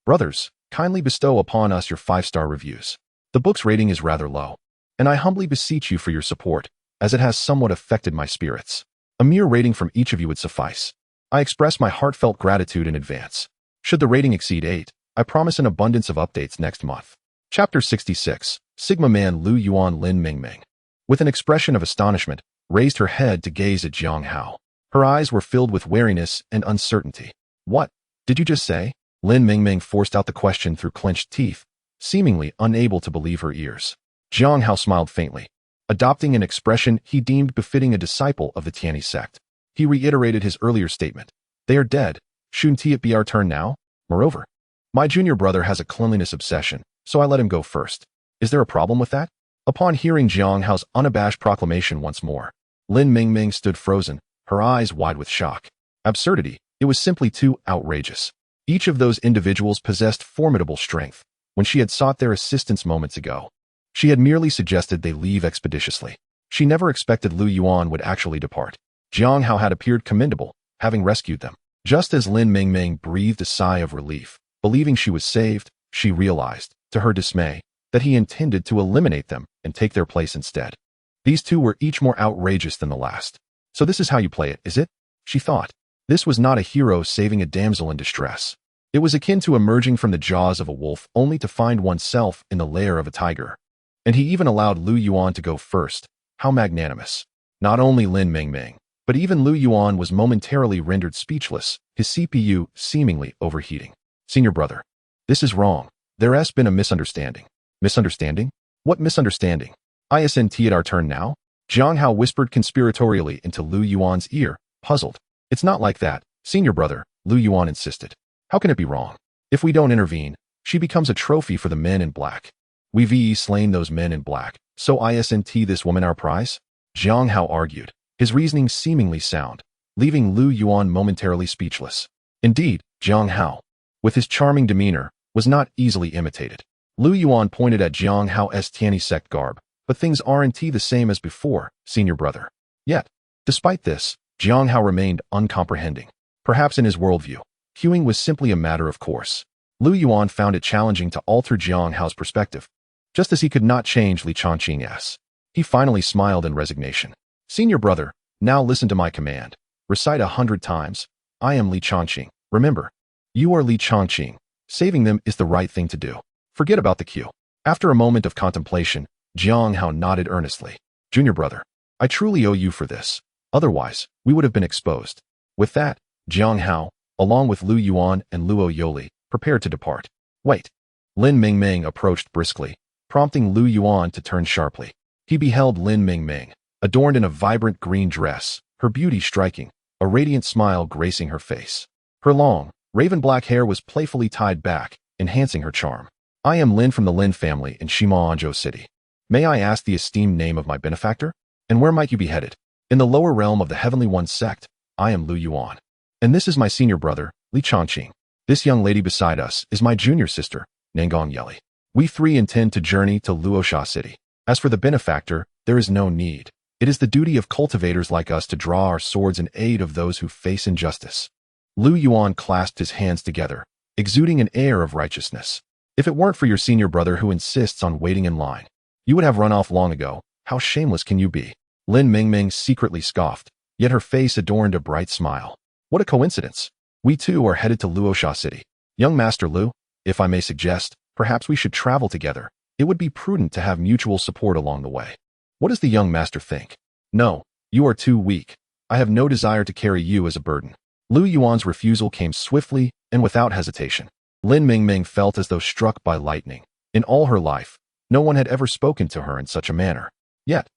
"Brothers, kindly bestow upon us your 5-star reviews. The book's rating is rather low, and I humbly beseech you for your support, as it has somewhat affected my spirits. A mere rating from each of you would suffice. I express my heartfelt gratitude in advance. Should the rating exceed 8, I promise an abundance of updates next month." Chapter 66, Sigma Man Lu Yuan Lin Mingming, with an expression of astonishment, raised her head to gaze at Jiang Hao. Her eyes were filled with wariness and uncertainty. "What did you just say?" Lin Mingming forced out the question through clenched teeth, seemingly unable to believe her ears. Jiang Hao smiled faintly, adopting an expression he deemed befitting a disciple of the Tianyi Sect. He reiterated his earlier statement. "They are dead. Shouldn't it be our turn now? Moreover, my junior brother has a cleanliness obsession, so I let him go first. Is there a problem with that? Upon hearing Jiang Hao's unabashed proclamation once more, Lin Mingming stood frozen, her eyes wide with shock. Absurdity. It was simply too outrageous. Each of those individuals possessed formidable strength. When she had sought their assistance moments ago, she had merely suggested they leave expeditiously. She never expected Lu Yuan would actually depart. Jiang Hao had appeared commendable, having rescued them. Just as Lin Mingming breathed a sigh of relief, believing she was saved, she realized, to her dismay, that he intended to eliminate them and take their place instead. These two were each more outrageous than the last. So this is how you play it, is it? She thought. This was not a hero saving a damsel in distress. It was akin to emerging from the jaws of a wolf only to find oneself in the lair of a tiger. And he even allowed Lu Yuan to go first. How magnanimous. Not only Lin Mingming, but even Lu Yuan was momentarily rendered speechless, his CPU seemingly overheating. Senior brother, this is wrong. There has been a misunderstanding. Misunderstanding? What misunderstanding? Isn't it our turn now? Jiang Hao whispered conspiratorially into Lu Yuan's ear, puzzled. It's not like that, senior brother, Lu Yuan insisted. How can it be wrong? If we don't intervene, she becomes a trophy for the men in black. We've slain those men in black, so isn't this woman our prize? Jiang Hao argued, his reasoning seemingly sound, leaving Lu Yuan momentarily speechless. Indeed, Jiang Hao, with his charming demeanor, was not easily imitated. Lu Yuan pointed at Jiang Hao's Tianyi Sect garb, but things aren't the same as before, senior brother. Yet, despite this, Jiang Hao remained uncomprehending. Perhaps in his worldview, queuing was simply a matter of course. Lu Yuan found it challenging to alter Jiang Hao's perspective, just as he could not change Li Changqing's. He finally smiled in resignation. Senior brother, now listen to my command. Recite 100 times. I am Li Changqing. Remember, you are Li Changqing. Saving them is the right thing to do. Forget about the queue. After a moment of contemplation, Jiang Hao nodded earnestly. Junior brother, I truly owe you for this. Otherwise, we would have been exposed. With that, Jiang Hao, along with Lu Yuan and Luo Yoli, prepared to depart. Wait. Lin Mingming approached briskly, prompting Lu Yuan to turn sharply. He beheld Lin Mingming, adorned in a vibrant green dress, her beauty striking, a radiant smile gracing her face. Her long, raven-black hair was playfully tied back, enhancing her charm. I am Lin from the Lin family in Shimaanzhou City. May I ask the esteemed name of my benefactor? And where might you be headed? In the lower realm of the Heavenly One sect, I am Lu Yuan. And this is my senior brother, Li Changqing. This young lady beside us is my junior sister, Nangong Yeli. We three intend to journey to Luosha City. As for the benefactor, there is no need. It is the duty of cultivators like us to draw our swords in aid of those who face injustice. Lu Yuan clasped his hands together, exuding an air of righteousness. If it weren't for your senior brother who insists on waiting in line, you would have run off long ago. How shameless can you be? Lin Mingming secretly scoffed, yet her face adorned a bright smile. What a coincidence. We too are headed to Luosha City. Young Master Lu, if I may suggest, perhaps we should travel together. It would be prudent to have mutual support along the way. What does the young master think? No, you are too weak. I have no desire to carry you as a burden. Lu Yuan's refusal came swiftly and without hesitation. Lin Mingming felt as though struck by lightning. In all her life, no one had ever spoken to her in such a manner. Yet,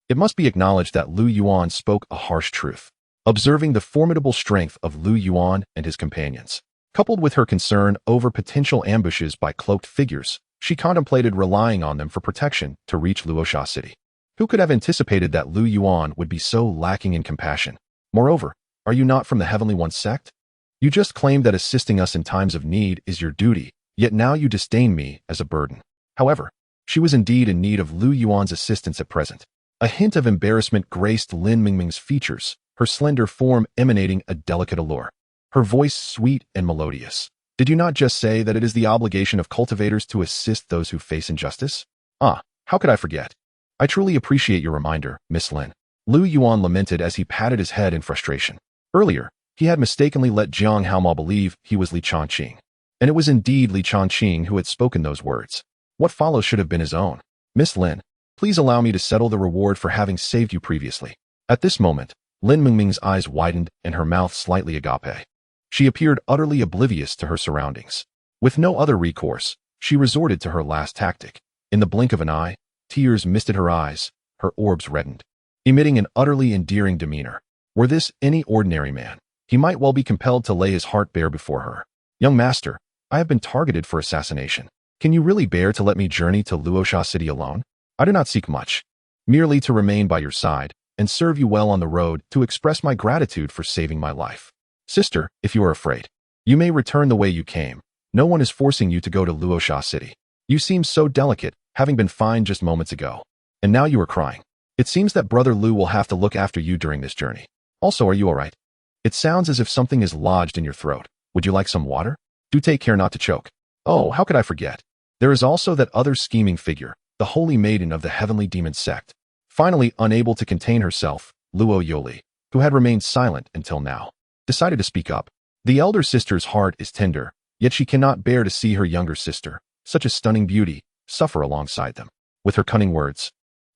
it must be acknowledged that Lu Yuan spoke a harsh truth. Observing the formidable strength of Lu Yuan and his companions, coupled with her concern over potential ambushes by cloaked figures, she contemplated relying on them for protection to reach Luosha City. Who could have anticipated that Lu Yuan would be so lacking in compassion? Moreover, are you not from the Heavenly One sect? You just claimed that assisting us in times of need is your duty, yet now you disdain me as a burden. However, she was indeed in need of Lu Yuan's assistance at present. A hint of embarrassment graced Lin Mingming's features, her slender form emanating a delicate allure. Her voice sweet and melodious. Did you not just say that it is the obligation of cultivators to assist those who face injustice? Ah, how could I forget? I truly appreciate your reminder, Miss Lin. Lu Yuan lamented as he patted his head in frustration. Earlier, he had mistakenly let Jiang Haomao believe he was Li Changqing. And it was indeed Li Changqing who had spoken those words. What follows should have been his own. Miss Lin, please allow me to settle the reward for having saved you previously. At this moment, Lin Mingming's eyes widened and her mouth slightly agape. She appeared utterly oblivious to her surroundings. With no other recourse, she resorted to her last tactic. In the blink of an eye, tears misted her eyes, her orbs reddened, emitting an utterly endearing demeanor. Were this any ordinary man, he might well be compelled to lay his heart bare before her. Young master, I have been targeted for assassination. Can you really bear to let me journey to Luosha City alone? I do not seek much, merely to remain by your side and serve you well on the road to express my gratitude for saving my life. Sister, if you are afraid, you may return the way you came. No one is forcing you to go to Luosha City. You seem so delicate, having been fine just moments ago. And now you are crying. It seems that Brother Lu will have to look after you during this journey. Also, are you alright? It sounds as if something is lodged in your throat. Would you like some water? Do take care not to choke. Oh, how could I forget? There is also that other scheming figure, the holy maiden of the heavenly demon sect. Finally, unable to contain herself, Luo Yoli, who had remained silent until now, decided to speak up. The elder sister's heart is tender, yet she cannot bear to see her younger sister, such a stunning beauty, suffer alongside them. With her cunning words,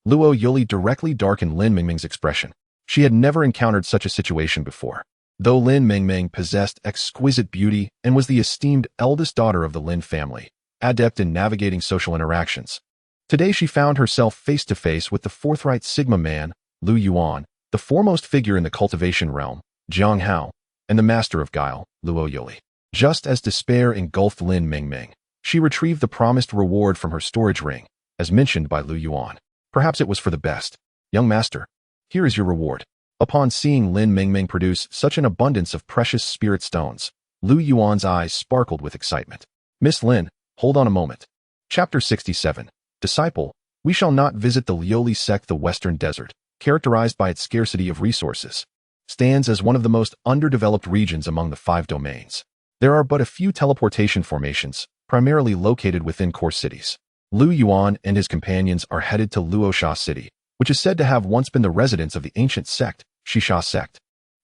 Luo Yoli directly darkened Lin Mingming's expression. She had never encountered such a situation before. Though Lin Mingming possessed exquisite beauty and was the esteemed eldest daughter of the Lin family, adept in navigating social interactions, today she found herself face to face with the forthright Sigma man, Lu Yuan, the foremost figure in the cultivation realm, Jiang Hao, and the master of guile, Luo Yoli. Just as despair engulfed Lin Mingming, she retrieved the promised reward from her storage ring, as mentioned by Lu Yuan. Perhaps it was for the best. Young master, here is your reward. Upon seeing Lin Mingming produce such an abundance of precious spirit stones, Lu Yuan's eyes sparkled with excitement. Miss Lin, hold on a moment. Chapter 67. Disciple, we shall not visit the Lioli sect. The Western Desert, characterized by its scarcity of resources, stands as one of the most underdeveloped regions among the 5 domains. There are but a few teleportation formations, primarily located within core cities. Lu Yuan and his companions are headed to Luosha City, which is said to have once been the residence of the ancient sect, Shisha Sect,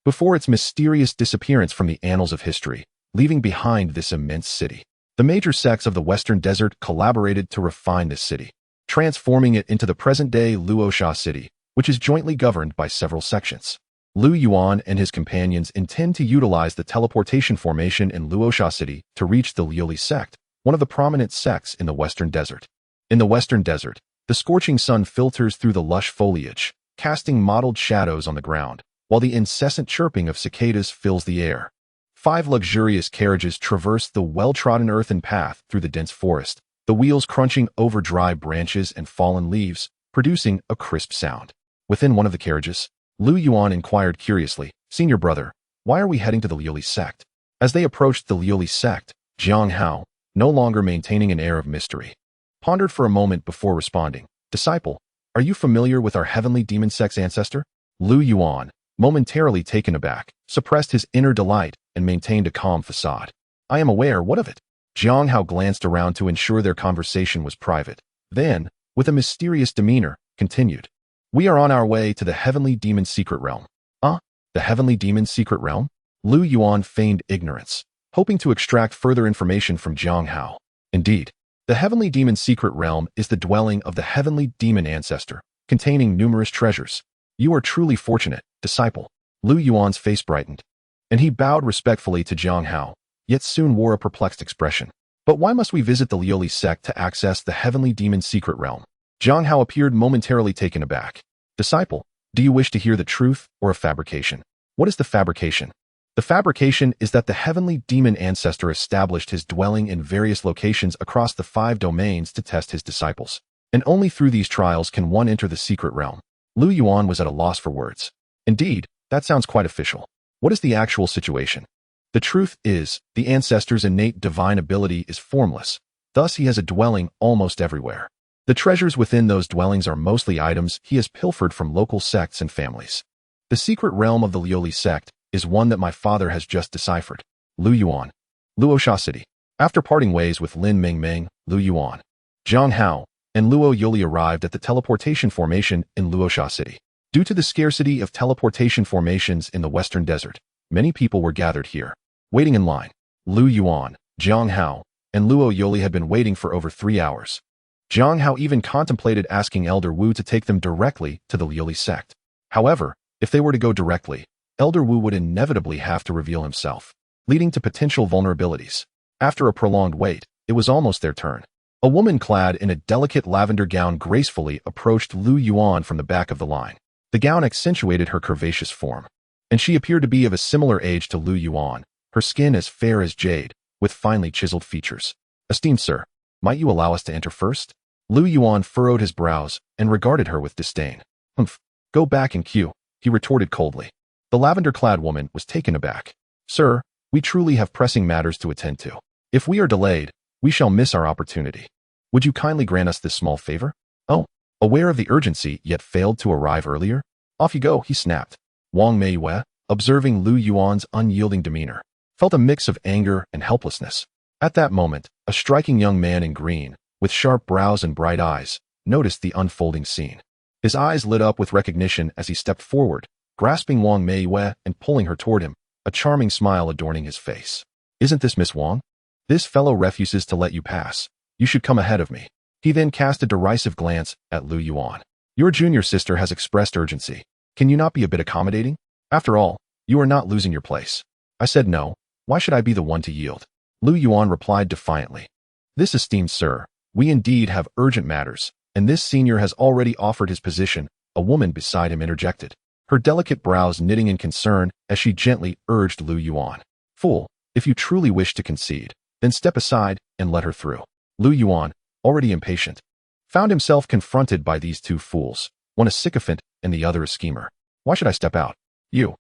before its mysterious disappearance from the annals of history, leaving behind this immense city. The major sects of the Western Desert collaborated to refine this city, transforming it into the present-day Luosha City, which is jointly governed by several sections. Lu Yuan and his companions intend to utilize the teleportation formation in Luosha City to reach the Lioli sect, one of the prominent sects in the Western Desert. In the Western Desert, the scorching sun filters through the lush foliage, casting mottled shadows on the ground, while the incessant chirping of cicadas fills the air. 5 luxurious carriages traverse the well-trodden earthen path through the dense forest, the wheels crunching over dry branches and fallen leaves, producing a crisp sound. Within one of the carriages, Lu Yuan inquired curiously, "Senior brother, why are we heading to the Lioli sect?" As they approached the Lioli sect, Jiang Hao, no longer maintaining an air of mystery, pondered for a moment before responding, "Disciple, are you familiar with our heavenly demon sect's ancestor?" Lu Yuan, momentarily taken aback, suppressed his inner delight and maintained a calm facade. "I am aware, what of it?" Jiang Hao glanced around to ensure their conversation was private. Then, with a mysterious demeanor, continued, "We are on our way to the heavenly demon secret realm." The heavenly demon secret realm? Lu Yuan feigned ignorance, hoping to extract further information from Jiang Hao. Indeed, the heavenly demon secret realm is the dwelling of the heavenly demon ancestor, containing numerous treasures. You are truly fortunate, disciple. Lu Yuan's face brightened, and he bowed respectfully to Jiang Hao, yet soon wore a perplexed expression. "But why must we visit the Lioli sect to access the heavenly demon secret realm?" Jiang Hao appeared momentarily taken aback. "Disciple, do you wish to hear the truth or a fabrication?" "What is the fabrication?" "The fabrication is that the heavenly demon ancestor established his dwelling in various locations across the 5 domains to test his disciples. And only through these trials can one enter the secret realm." Lu Yuan was at a loss for words. "Indeed, that sounds quite official. What is the actual situation?" "The truth is, the ancestor's innate divine ability is formless. Thus he has a dwelling almost everywhere. The treasures within those dwellings are mostly items he has pilfered from local sects and families. The secret realm of the Lioli sect is one that my father has just deciphered." Lu Yuan. Luosha City. After parting ways with Lin Mingming, Lu Yuan, Jiang Hao, and Luo Yoli arrived at the teleportation formation in Luosha City. Due to the scarcity of teleportation formations in the Western Desert, many people were gathered here, waiting in line. Lu Yuan, Jiang Hao, and Luo Yoli had been waiting for over 3 hours. Jiang Hao even contemplated asking Elder Wu to take them directly to the Lioli sect. However, if they were to go directly, Elder Wu would inevitably have to reveal himself, leading to potential vulnerabilities. After a prolonged wait, it was almost their turn. A woman clad in a delicate lavender gown gracefully approached Lu Yuan from the back of the line. The gown accentuated her curvaceous form, and she appeared to be of a similar age to Lu Yuan, her skin as fair as jade, with finely chiseled features. "Esteemed sir, Might you allow us to enter first? Lu Yuan furrowed his brows and regarded her with disdain. Humph. Go back in queue, he retorted coldly. The lavender-clad woman was taken aback. Sir, we truly have pressing matters to attend to. If we are delayed, we shall miss our opportunity. Would you kindly grant us this small favor? Oh, aware of the urgency yet failed to arrive earlier? Off you go, he snapped. Wang Meiwei, observing Lu Yuan's unyielding demeanor, felt a mix of anger and helplessness. At that moment, a striking young man in green, with sharp brows and bright eyes, noticed the unfolding scene. His eyes lit up with recognition as he stepped forward, grasping Wang Meiwei and pulling her toward him, a charming smile adorning his face. Isn't this Miss Wang? This fellow refuses to let you pass. You should come ahead of me. He then cast a derisive glance at Lu Yuan. Your junior sister has expressed urgency. Can you not be a bit accommodating? After all, you are not losing your place. I said no. Why should I be the one to yield? Lu Yuan replied defiantly. This esteemed sir, we indeed have urgent matters, and this senior has already offered his position, a woman beside him interjected, her delicate brows knitting in concern as she gently urged Lu Yuan. Fool, if you truly wish to concede, then step aside and let her through. Lu Yuan, already impatient, found himself confronted by these two fools, one a sycophant and the other a schemer. Why should I step out? You.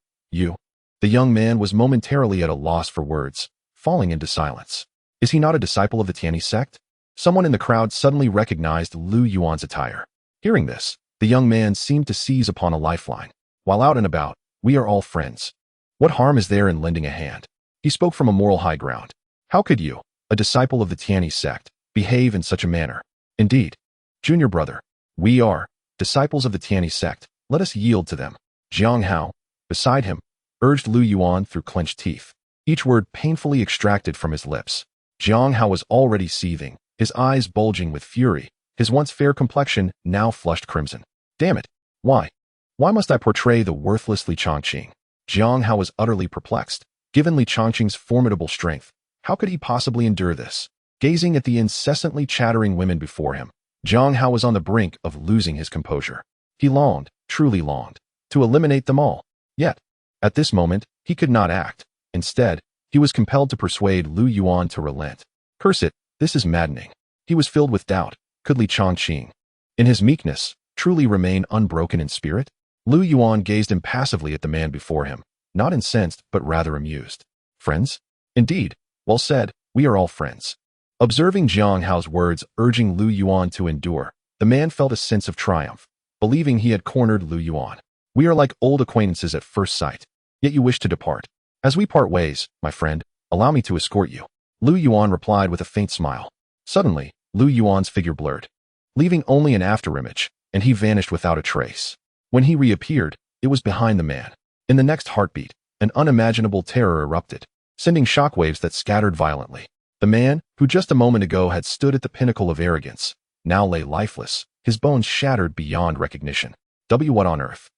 The young man was momentarily at a loss for words, falling into silence. Is he not a disciple of the Tianyi Sect? Someone in the crowd suddenly recognized Lu Yuan's attire. Hearing this, the young man seemed to seize upon a lifeline. While out and about, we are all friends. What harm is there in lending a hand? He spoke from a moral high ground. How could you, a disciple of the Tianyi Sect, behave in such a manner? Indeed, junior brother, we are disciples of the Tianyi Sect. Let us yield to them. Jiang Hao, beside him, urged Lu Yuan through clenched teeth, each word painfully extracted from his lips. Jiang Hao was already seething, his eyes bulging with fury, his once fair complexion now flushed crimson. Damn it! Why? Why must I portray the worthless Li Chongqing? Jiang Hao was utterly perplexed. Given Li Chongqing's formidable strength, how could he possibly endure this? Gazing at the incessantly chattering women before him, Jiang Hao was on the brink of losing his composure. He longed, truly longed, to eliminate them all. Yet, at this moment, he could not act. Instead, he was compelled to persuade Lu Yuan to relent. Curse it, this is maddening. He was filled with doubt. Could Li Chongqing, in his meekness, truly remain unbroken in spirit? Lu Yuan gazed impassively at the man before him, not incensed but rather amused. Friends? Indeed, well said, we are all friends. Observing Jiang Hao's words urging Lu Yuan to endure, the man felt a sense of triumph, believing he had cornered Lu Yuan. We are like old acquaintances at first sight, yet you wish to depart. As we part ways, my friend, allow me to escort you. Lu Yuan replied with a faint smile. Suddenly, Lu Yuan's figure blurred, leaving only an afterimage, and he vanished without a trace. When he reappeared, it was behind the man. In the next heartbeat, an unimaginable terror erupted, sending shockwaves that scattered violently. The man, who just a moment ago had stood at the pinnacle of arrogance, now lay lifeless, his bones shattered beyond recognition. What on earth?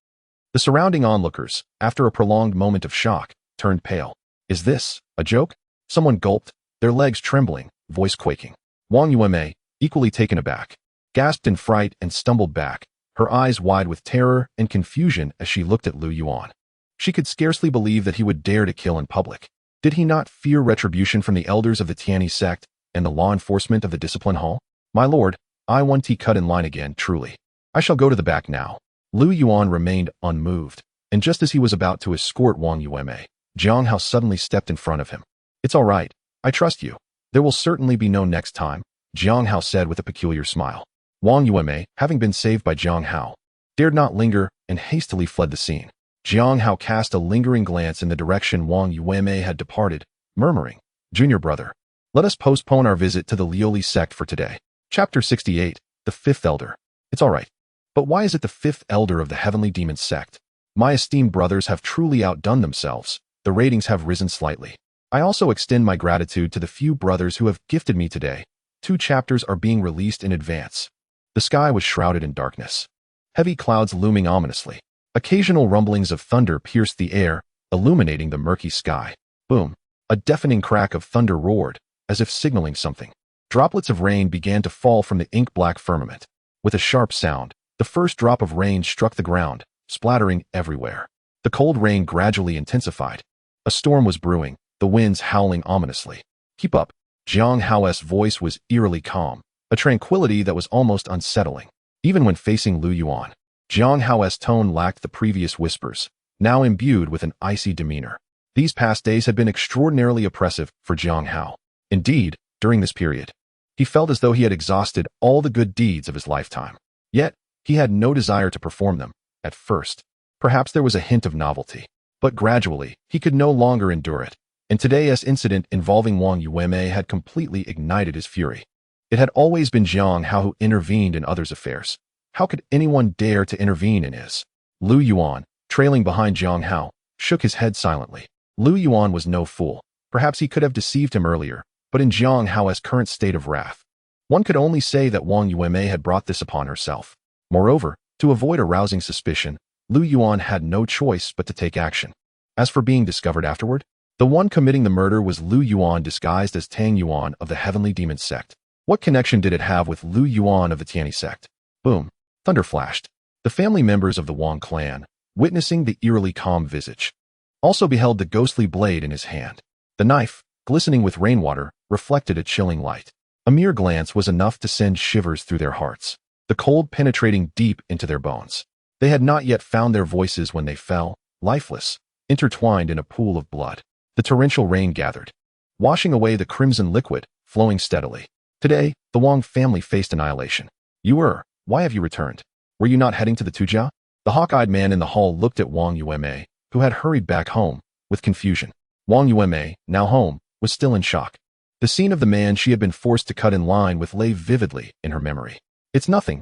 The surrounding onlookers, after a prolonged moment of shock, turned pale. Is this a joke? Someone gulped, their legs trembling, voice quaking. Wang Yuan, equally taken aback, gasped in fright and stumbled back, her eyes wide with terror and confusion as she looked at Lu Yuan. She could scarcely believe that he would dare to kill in public. Did he not fear retribution from the elders of the Tianyi Sect and the law enforcement of the discipline hall? My lord, I want to cut in line again, truly. I shall go to the back now. Lu Yuan remained unmoved, and just as he was about to escort Wang Yuan, Jiang Hao suddenly stepped in front of him. It's all right. I trust you. There will certainly be no next time, Jiang Hao said with a peculiar smile. Wang Yuan, having been saved by Jiang Hao, dared not linger and hastily fled the scene. Jiang Hao cast a lingering glance in the direction Wang Yuan had departed, murmuring, Junior brother, let us postpone our visit to the Lioli sect for today. Chapter 68, The Fifth Elder. It's all right. But why is it the fifth elder of the heavenly demon sect? My esteemed brothers have truly outdone themselves. The ratings have risen slightly. I also extend my gratitude to the few brothers who have gifted me today. 2 chapters are being released in advance. The sky was shrouded in darkness, heavy clouds looming ominously. Occasional rumblings of thunder pierced the air, illuminating the murky sky. Boom! A deafening crack of thunder roared, as if signaling something. Droplets of rain began to fall from the ink-black firmament. With a sharp sound, the first drop of rain struck the ground, splattering everywhere. The cold rain gradually intensified. A storm was brewing, the winds howling ominously. Keep up, Jiang Hao's voice was eerily calm, a tranquility that was almost unsettling. Even when facing Lu Yuan, Jiang Hao's tone lacked the previous whispers, now imbued with an icy demeanor. These past days had been extraordinarily oppressive for Jiang Hao. Indeed, during this period, he felt as though he had exhausted all the good deeds of his lifetime. Yet, he had no desire to perform them. At first, perhaps there was a hint of novelty, but gradually, he could no longer endure it, and today's incident involving Wang Yuanmei had completely ignited his fury. It had always been Jiang Hao who intervened in others' affairs. How could anyone dare to intervene in his? Lu Yuan, trailing behind Jiang Hao, shook his head silently. Lu Yuan was no fool. Perhaps he could have deceived him earlier, but in Jiang Hao's current state of wrath, one could only say that Wang Yuanmei had brought this upon herself. Moreover, to avoid arousing suspicion, Lu Yuan had no choice but to take action. As for being discovered afterward, the one committing the murder was Lu Yuan disguised as Tang Yuan of the Heavenly Demon Sect. What connection did it have with Lu Yuan of the Tianyi Sect? Boom! Thunder flashed. The family members of the Wang clan, witnessing the eerily calm visage, also beheld the ghostly blade in his hand. The knife, glistening with rainwater, reflected a chilling light. A mere glance was enough to send shivers through their hearts, the cold penetrating deep into their bones. They had not yet found their voices when they fell, lifeless, intertwined in a pool of blood. The torrential rain gathered, washing away the crimson liquid, flowing steadily. Today, the Wang family faced annihilation. Why have you returned? Were you not heading to the Tujia? The hawk-eyed man in the hall looked at Wang Yuanmei, who had hurried back home, with confusion. Wang Yuanmei, now home, was still in shock. The scene of the man she had been forced to cut in line with lay vividly in her memory. It's nothing.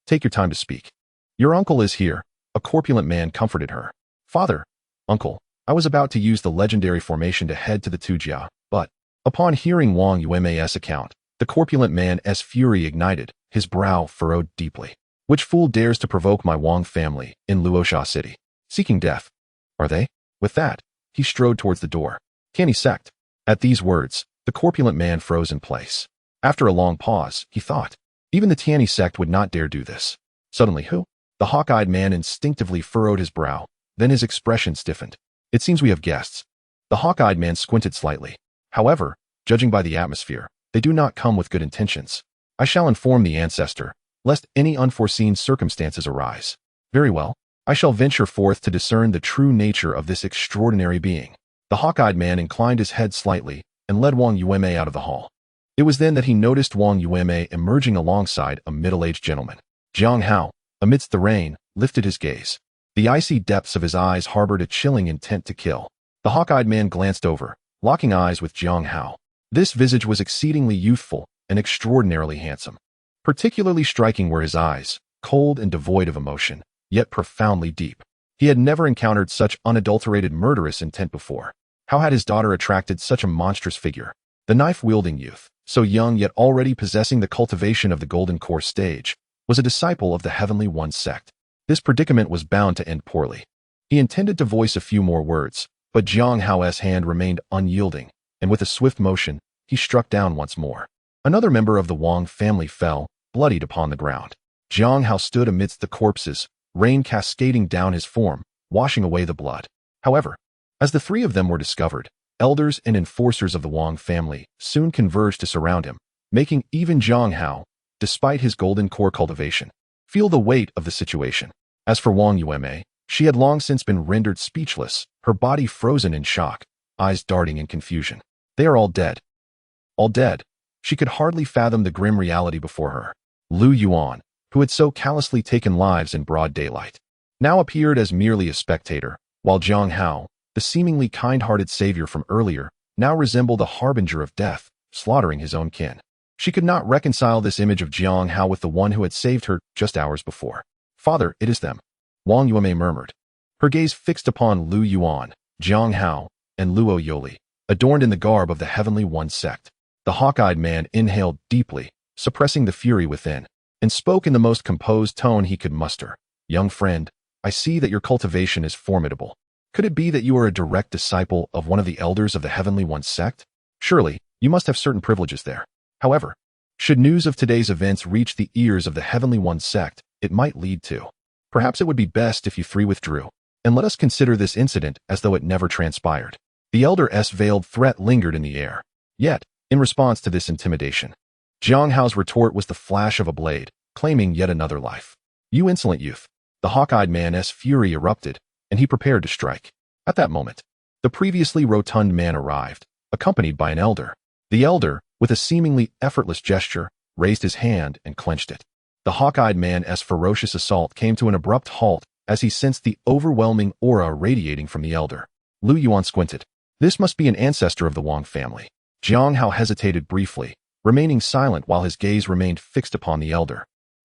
Take your time to speak. Your uncle is here, a corpulent man comforted her. Father, uncle, I was about to use the legendary formation to head to the Tujia, but, upon hearing Wang Yuanmei's account, the corpulent man's fury ignited, his brow furrowed deeply. Which fool dares to provoke my Wang family in Luosha City? Seeking death. Are they? With that, he strode towards the door. Tianyi Sect. At these words, the corpulent man froze in place. After a long pause, he thought, even the Tianyi Sect would not dare do this. Suddenly, who? The hawk-eyed man instinctively furrowed his brow, then his expression stiffened. It seems we have guests. The hawk-eyed man squinted slightly. However, judging by the atmosphere, they do not come with good intentions. I shall inform the ancestor, lest any unforeseen circumstances arise. Very well. I shall venture forth to discern the true nature of this extraordinary being. The hawk-eyed man inclined his head slightly and led Wang Yuanmei out of the hall. It was then that he noticed Wang Yuanmei emerging alongside a middle-aged gentleman. Jiang Hao, amidst the rain, lifted his gaze. The icy depths of his eyes harbored a chilling intent to kill. The hawk-eyed man glanced over, locking eyes with Jiang Hao. This visage was exceedingly youthful and extraordinarily handsome. Particularly striking were his eyes, cold and devoid of emotion, yet profoundly deep. He had never encountered such unadulterated murderous intent before. How had his daughter attracted such a monstrous figure? The knife-wielding youth, so young yet already possessing the cultivation of the golden core stage, was a disciple of the Heavenly One sect. This predicament was bound to end poorly. He intended to voice a few more words, but Jiang Hao's hand remained unyielding, and with a swift motion, he struck down once more. Another member of the Wang family fell, bloodied upon the ground. Jiang Hao stood amidst the corpses, rain cascading down his form, washing away the blood. However, as the three of them were discovered, elders and enforcers of the Wang family soon converged to surround him, making even Jiang Hao, despite his golden core cultivation, feel the weight of the situation. As for Wang Yuanmei, she had long since been rendered speechless, her body frozen in shock, eyes darting in confusion. They are all dead. All dead. She could hardly fathom the grim reality before her. Lu Yuan, who had so callously taken lives in broad daylight, now appeared as merely a spectator, while Jiang Hao, the seemingly kind-hearted savior from earlier, now resembled a harbinger of death, slaughtering his own kin. She could not reconcile this image of Jiang Hao with the one who had saved her just hours before. Father, it is them. Wang Yuanmei murmured, her gaze fixed upon Lu Yuan, Jiang Hao, and Luo Yoli, adorned in the garb of the Heavenly One sect. The hawk-eyed man inhaled deeply, suppressing the fury within, and spoke in the most composed tone he could muster. Young friend, I see that your cultivation is formidable. Could it be that you are a direct disciple of one of the elders of the Heavenly One sect? Surely, you must have certain privileges there. However, should news of today's events reach the ears of the Heavenly One sect, it might lead to. Perhaps it would be best if you three withdrew, and let us consider this incident as though it never transpired. The elder's veiled threat lingered in the air. Yet, In response to this intimidation, Jiang Hao's retort was the flash of a blade, claiming yet another life. "You insolent youth!" The hawk-eyed man's fury erupted, and he prepared to strike. At that moment, the previously rotund man arrived, accompanied by an elder. The elder, with a seemingly effortless gesture, raised his hand and clenched it. The hawk-eyed man's ferocious assault came to an abrupt halt as he sensed the overwhelming aura radiating from the elder. Yuan squinted. This must be an ancestor of the Wang family. Jiang Hao hesitated briefly, remaining silent while his gaze remained fixed upon the elder.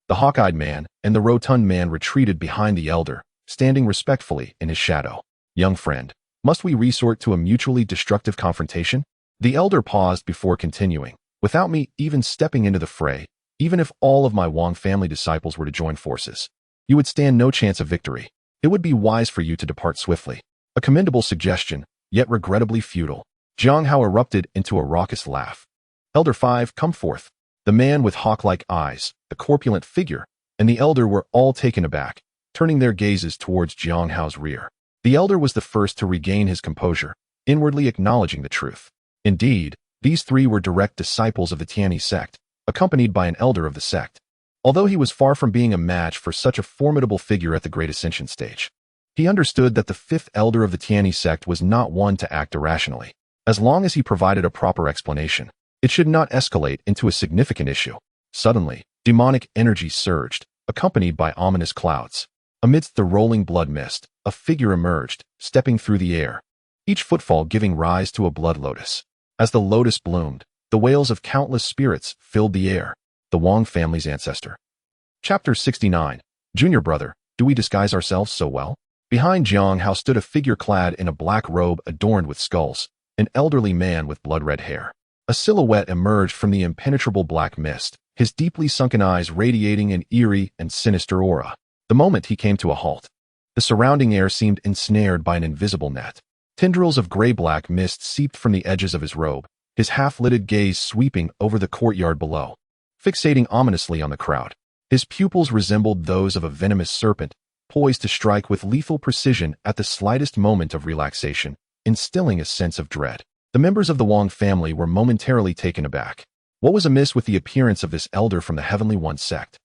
The hawk-eyed man and the rotund man retreated behind the elder, standing respectfully in his shadow. "Young friend, must we resort to a mutually destructive confrontation?" The elder paused before continuing. "Without me even stepping into the fray, even if all of my Wang family disciples were to join forces, you would stand no chance of victory. It would be wise for you to depart swiftly." A commendable suggestion, yet regrettably futile. Jiang Hao erupted into a raucous laugh. "Elder 5, come forth." The man with hawk-like eyes, the corpulent figure, and the elder were all taken aback, turning their gazes towards Jiang Hao's rear. The elder was the first to regain his composure, inwardly acknowledging the truth. Indeed, these three were direct disciples of the Tianyi Sect, accompanied by an elder of the sect. Although he was far from being a match for such a formidable figure at the Great Ascension stage, he understood that the fifth elder of the Tianyi Sect was not one to act irrationally. As long as he provided a proper explanation, it should not escalate into a significant issue. Suddenly, demonic energy surged, accompanied by ominous clouds. Amidst the rolling blood mist, a figure emerged, stepping through the air, each footfall giving rise to a blood lotus. As the lotus bloomed, the wails of countless spirits filled the air. The Wang family's ancestor. Chapter 69. Junior brother, do we disguise ourselves so well? Behind Jiang Hao stood a figure clad in a black robe adorned with skulls, an elderly man with blood-red hair. A silhouette emerged from the impenetrable black mist, his deeply sunken eyes radiating an eerie and sinister aura. The moment he came to a halt, the surrounding air seemed ensnared by an invisible net. Tendrils of gray-black mist seeped from the edges of his robe, his half-lidded gaze sweeping over the courtyard below, fixating ominously on the crowd. His pupils resembled those of a venomous serpent, poised to strike with lethal precision at the slightest moment of relaxation, instilling a sense of dread. The members of the Wang family were momentarily taken aback. What was amiss with the appearance of this elder from the Heavenly One sect?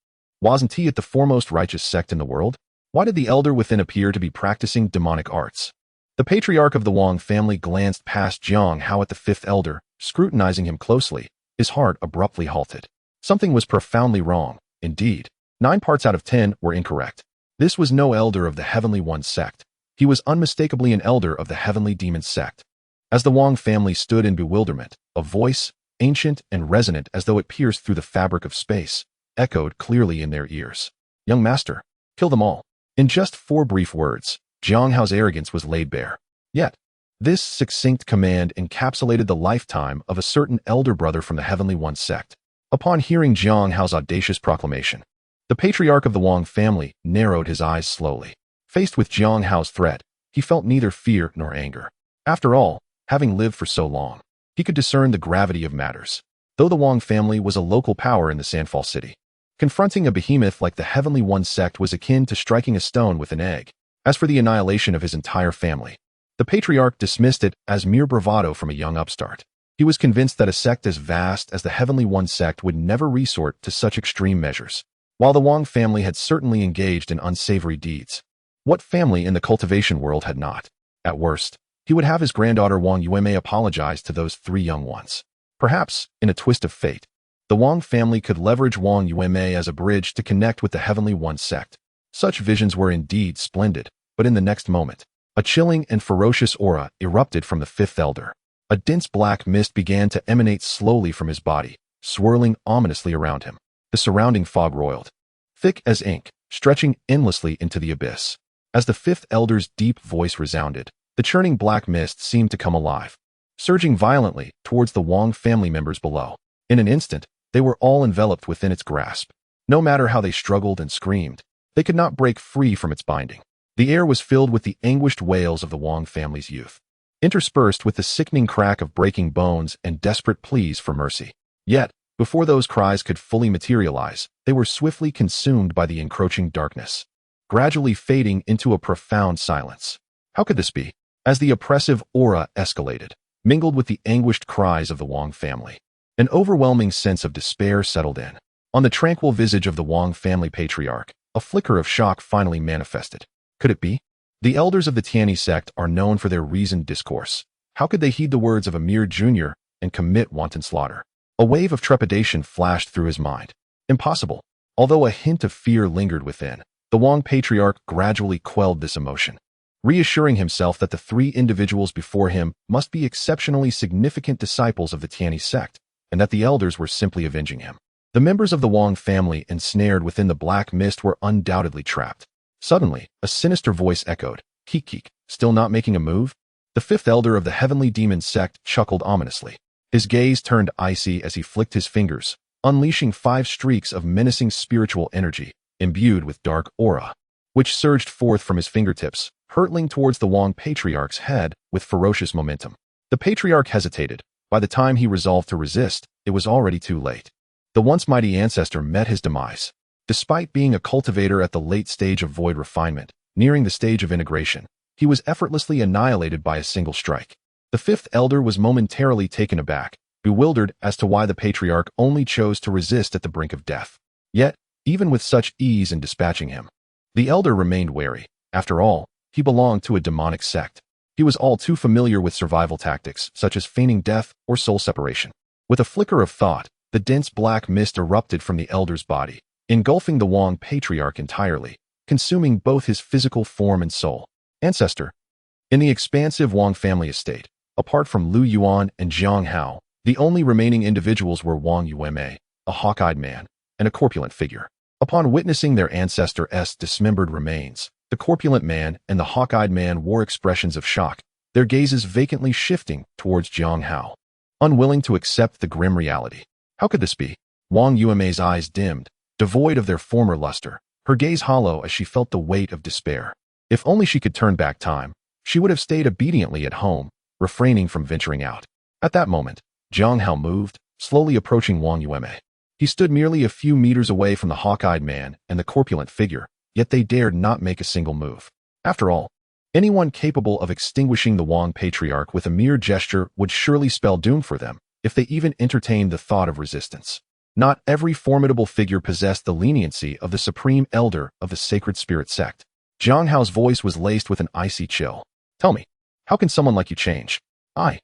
Wasn't he at the foremost righteous sect in the world? Why did the elder within appear to be practicing demonic arts? The patriarch of the Wang family glanced past Jiang Hao at the fifth elder, scrutinizing him closely. His heart abruptly halted. Something was profoundly wrong. Indeed, 9 parts out of 10 were incorrect. This was no elder of the Heavenly One sect. He was unmistakably an elder of the Heavenly Demon sect. As the Wang family stood in bewilderment, a voice, ancient and resonant as though it pierced through the fabric of space, echoed clearly in their ears. "Young master, kill them all." In just 4 brief words, Jiang Hao's arrogance was laid bare. Yet, this succinct command encapsulated the lifetime of a certain elder brother from the Heavenly One sect. Upon hearing Jiang Hao's audacious proclamation, the patriarch of the Wang family narrowed his eyes slowly. Faced with Jiang Hao's threat, he felt neither fear nor anger. After all, having lived for so long, he could discern the gravity of matters. Though the Wang family was a local power in the Sandfall city, confronting a behemoth like the Heavenly One sect was akin to striking a stone with an egg. As for the annihilation of his entire family, the patriarch dismissed it as mere bravado from a young upstart. He was convinced that a sect as vast as the Heavenly One sect would never resort to such extreme measures. While the Wang family had certainly engaged in unsavory deeds, what family in the cultivation world had not? At worst, he would have his granddaughter Wang Yuan apologize to those 3 young ones. Perhaps, in a twist of fate, the Wang family could leverage Wang Yuan as a bridge to connect with the Heavenly One sect. Such visions were indeed splendid, but in the next moment, a chilling and ferocious aura erupted from the fifth elder. A dense black mist began to emanate slowly from his body, swirling ominously around him. The surrounding fog roiled, thick as ink, stretching endlessly into the abyss. As the fifth elder's deep voice resounded, the churning black mist seemed to come alive, surging violently towards the Wang family members below. In an instant, they were all enveloped within its grasp. No matter how they struggled and screamed, they could not break free from its binding. The air was filled with the anguished wails of the Wang family's youth, interspersed with the sickening crack of breaking bones and desperate pleas for mercy. Yet, before those cries could fully materialize, they were swiftly consumed by the encroaching darkness, gradually fading into a profound silence. How could this be? As the oppressive aura escalated, mingled with the anguished cries of the Wang family, An overwhelming sense of despair settled in. On the tranquil visage of the Wang family patriarch, a flicker of shock finally manifested. Could it be? The elders of the Tianyi sect are known for their reasoned discourse. How could they heed the words of a mere junior and commit wanton slaughter? A wave of trepidation flashed through his mind. Impossible. Although a hint of fear lingered within, the Wang patriarch gradually quelled this emotion, reassuring himself that the three individuals before him must be exceptionally significant disciples of the Tianyi sect, and that the elders were simply avenging him. The members of the Wang family ensnared within the black mist were undoubtedly trapped. Suddenly, a sinister voice echoed, "Keek, still not making a move?" The fifth elder of the heavenly demon sect chuckled ominously. His gaze turned icy as he flicked his fingers, unleashing 5 streaks of menacing spiritual energy, imbued with dark aura, which surged forth from his fingertips, hurtling towards the Wang patriarch's head with ferocious momentum. The patriarch hesitated. By the time he resolved to resist, it was already too late. The once mighty ancestor met his demise. Despite being a cultivator at the late stage of void refinement, nearing the stage of integration, he was effortlessly annihilated by a single strike. The fifth elder was momentarily taken aback, bewildered as to why the patriarch only chose to resist at the brink of death. Yet, even with such ease in dispatching him, the elder remained wary. After all, he belonged to a demonic sect. He was all too familiar with survival tactics, such as feigning death or soul separation. With a flicker of thought, the dense black mist erupted from the elder's body, engulfing the Wang patriarch entirely, consuming both his physical form and soul. Ancestor. In the expansive Wang family estate, apart from Lu Yuan and Zhang Hao, the only remaining individuals were Wang Yueme, a hawk-eyed man, and a corpulent figure. Upon witnessing their ancestor's dismembered remains, the corpulent man and the hawk-eyed man wore expressions of shock, their gazes vacantly shifting towards Zhang Hao, unwilling to accept the grim reality. How could this be? Wang Yueme's eyes dimmed, devoid of their former luster, her gaze hollow as she felt the weight of despair. If only she could turn back time, she would have stayed obediently at home, refraining from venturing out. At that moment, Zhang Hao moved, slowly approaching Wang Yueme. He stood merely a few meters away from the hawk-eyed man and the corpulent figure, yet they dared not make a single move. After all, anyone capable of extinguishing the Wang patriarch with a mere gesture would surely spell doom for them, if they even entertained the thought of resistance. Not every formidable figure possessed the leniency of the supreme elder of the sacred spirit sect. Zhang Hao's voice was laced with an icy chill. "Tell me, how can someone like you change?" I.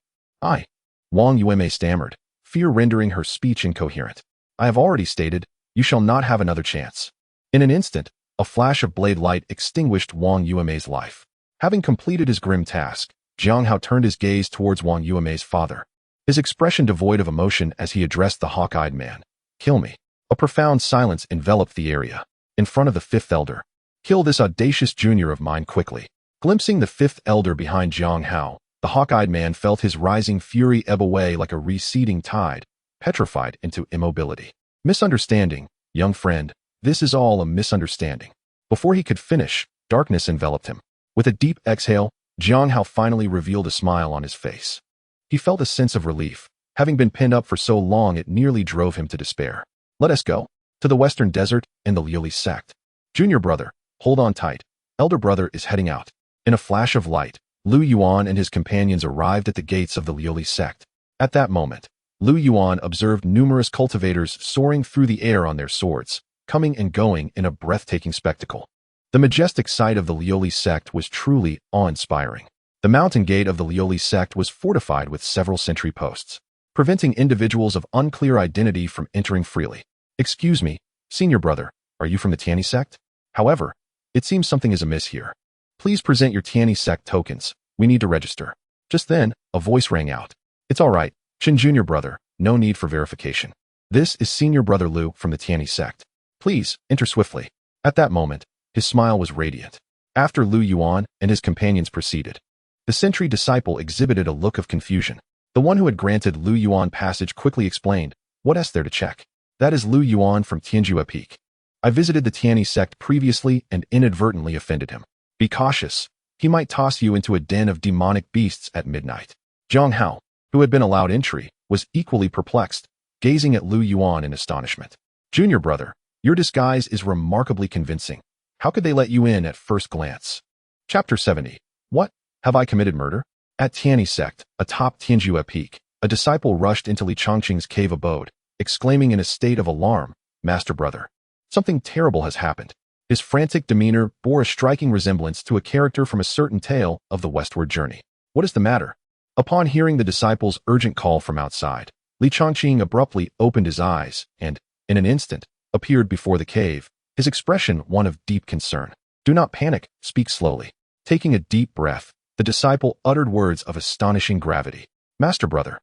Wang Yueme stammered, fear rendering her speech incoherent. "I have already stated, you shall not have another chance." In an instant, a flash of blade light extinguished Wang Yueme's life. Having completed his grim task, Zhang Hao turned his gaze towards Wang Yueme's father, his expression devoid of emotion as he addressed the hawk-eyed man. "Kill me." A profound silence enveloped the area. In front of the fifth elder, "Kill this audacious junior of mine quickly." Glimpsing the fifth elder behind Zhang Hao, the hawk-eyed man felt his rising fury ebb away like a receding tide, petrified into immobility. "Misunderstanding, young friend, this is all a misunderstanding." Before he could finish, darkness enveloped him. With a deep exhale, Zhang Hao finally revealed a smile on his face. He felt a sense of relief. Having been pinned up for so long it nearly drove him to despair. "Let us go. To the western desert and the Liuli sect. Junior brother, hold on tight. Elder brother is heading out." In a flash of light, Lu Yuan and his companions arrived at the gates of the Liuli sect. At that moment, Lu Yuan observed numerous cultivators soaring through the air on their swords, coming and going in a breathtaking spectacle. The majestic sight of the Liuli sect was truly awe-inspiring. The mountain gate of the Liuli sect was fortified with several sentry posts, preventing individuals of unclear identity from entering freely. "Excuse me, senior brother, are you from the Tianyi sect? However, it seems something is amiss here. Please present your Tianyi sect tokens. We need to register." Just then, a voice rang out. "It's all right, Chen Junior brother, no need for verification. This is senior brother Lu from the Tianyi sect. Please, enter swiftly." At that moment, his smile was radiant. After Lu Yuan and his companions proceeded, the sentry disciple exhibited a look of confusion. The one who had granted Lu Yuan passage quickly explained, "What's there to check? That is Lu Yuan from Tianyi Peak. I visited the Tianyi sect previously and inadvertently offended him. Be cautious. He might toss you into a den of demonic beasts at midnight." Zhang Hao, who had been allowed entry, was equally perplexed, gazing at Lu Yuan in astonishment. "Junior brother, your disguise is remarkably convincing. How could they let you in at first glance?" Chapter 70. What? Have I committed murder? At Tianyi Sect, atop Tianyi Peak, a disciple rushed into Li Chongqing's cave abode, exclaiming in a state of alarm, "Master brother, something terrible has happened." His frantic demeanor bore a striking resemblance to a character from a certain tale of the westward journey. "What is the matter?" Upon hearing the disciple's urgent call from outside, Li Chongqing abruptly opened his eyes and, in an instant, appeared before the cave, his expression one of deep concern. "Do not panic, speak slowly." Taking a deep breath, the disciple uttered words of astonishing gravity. "Master brother,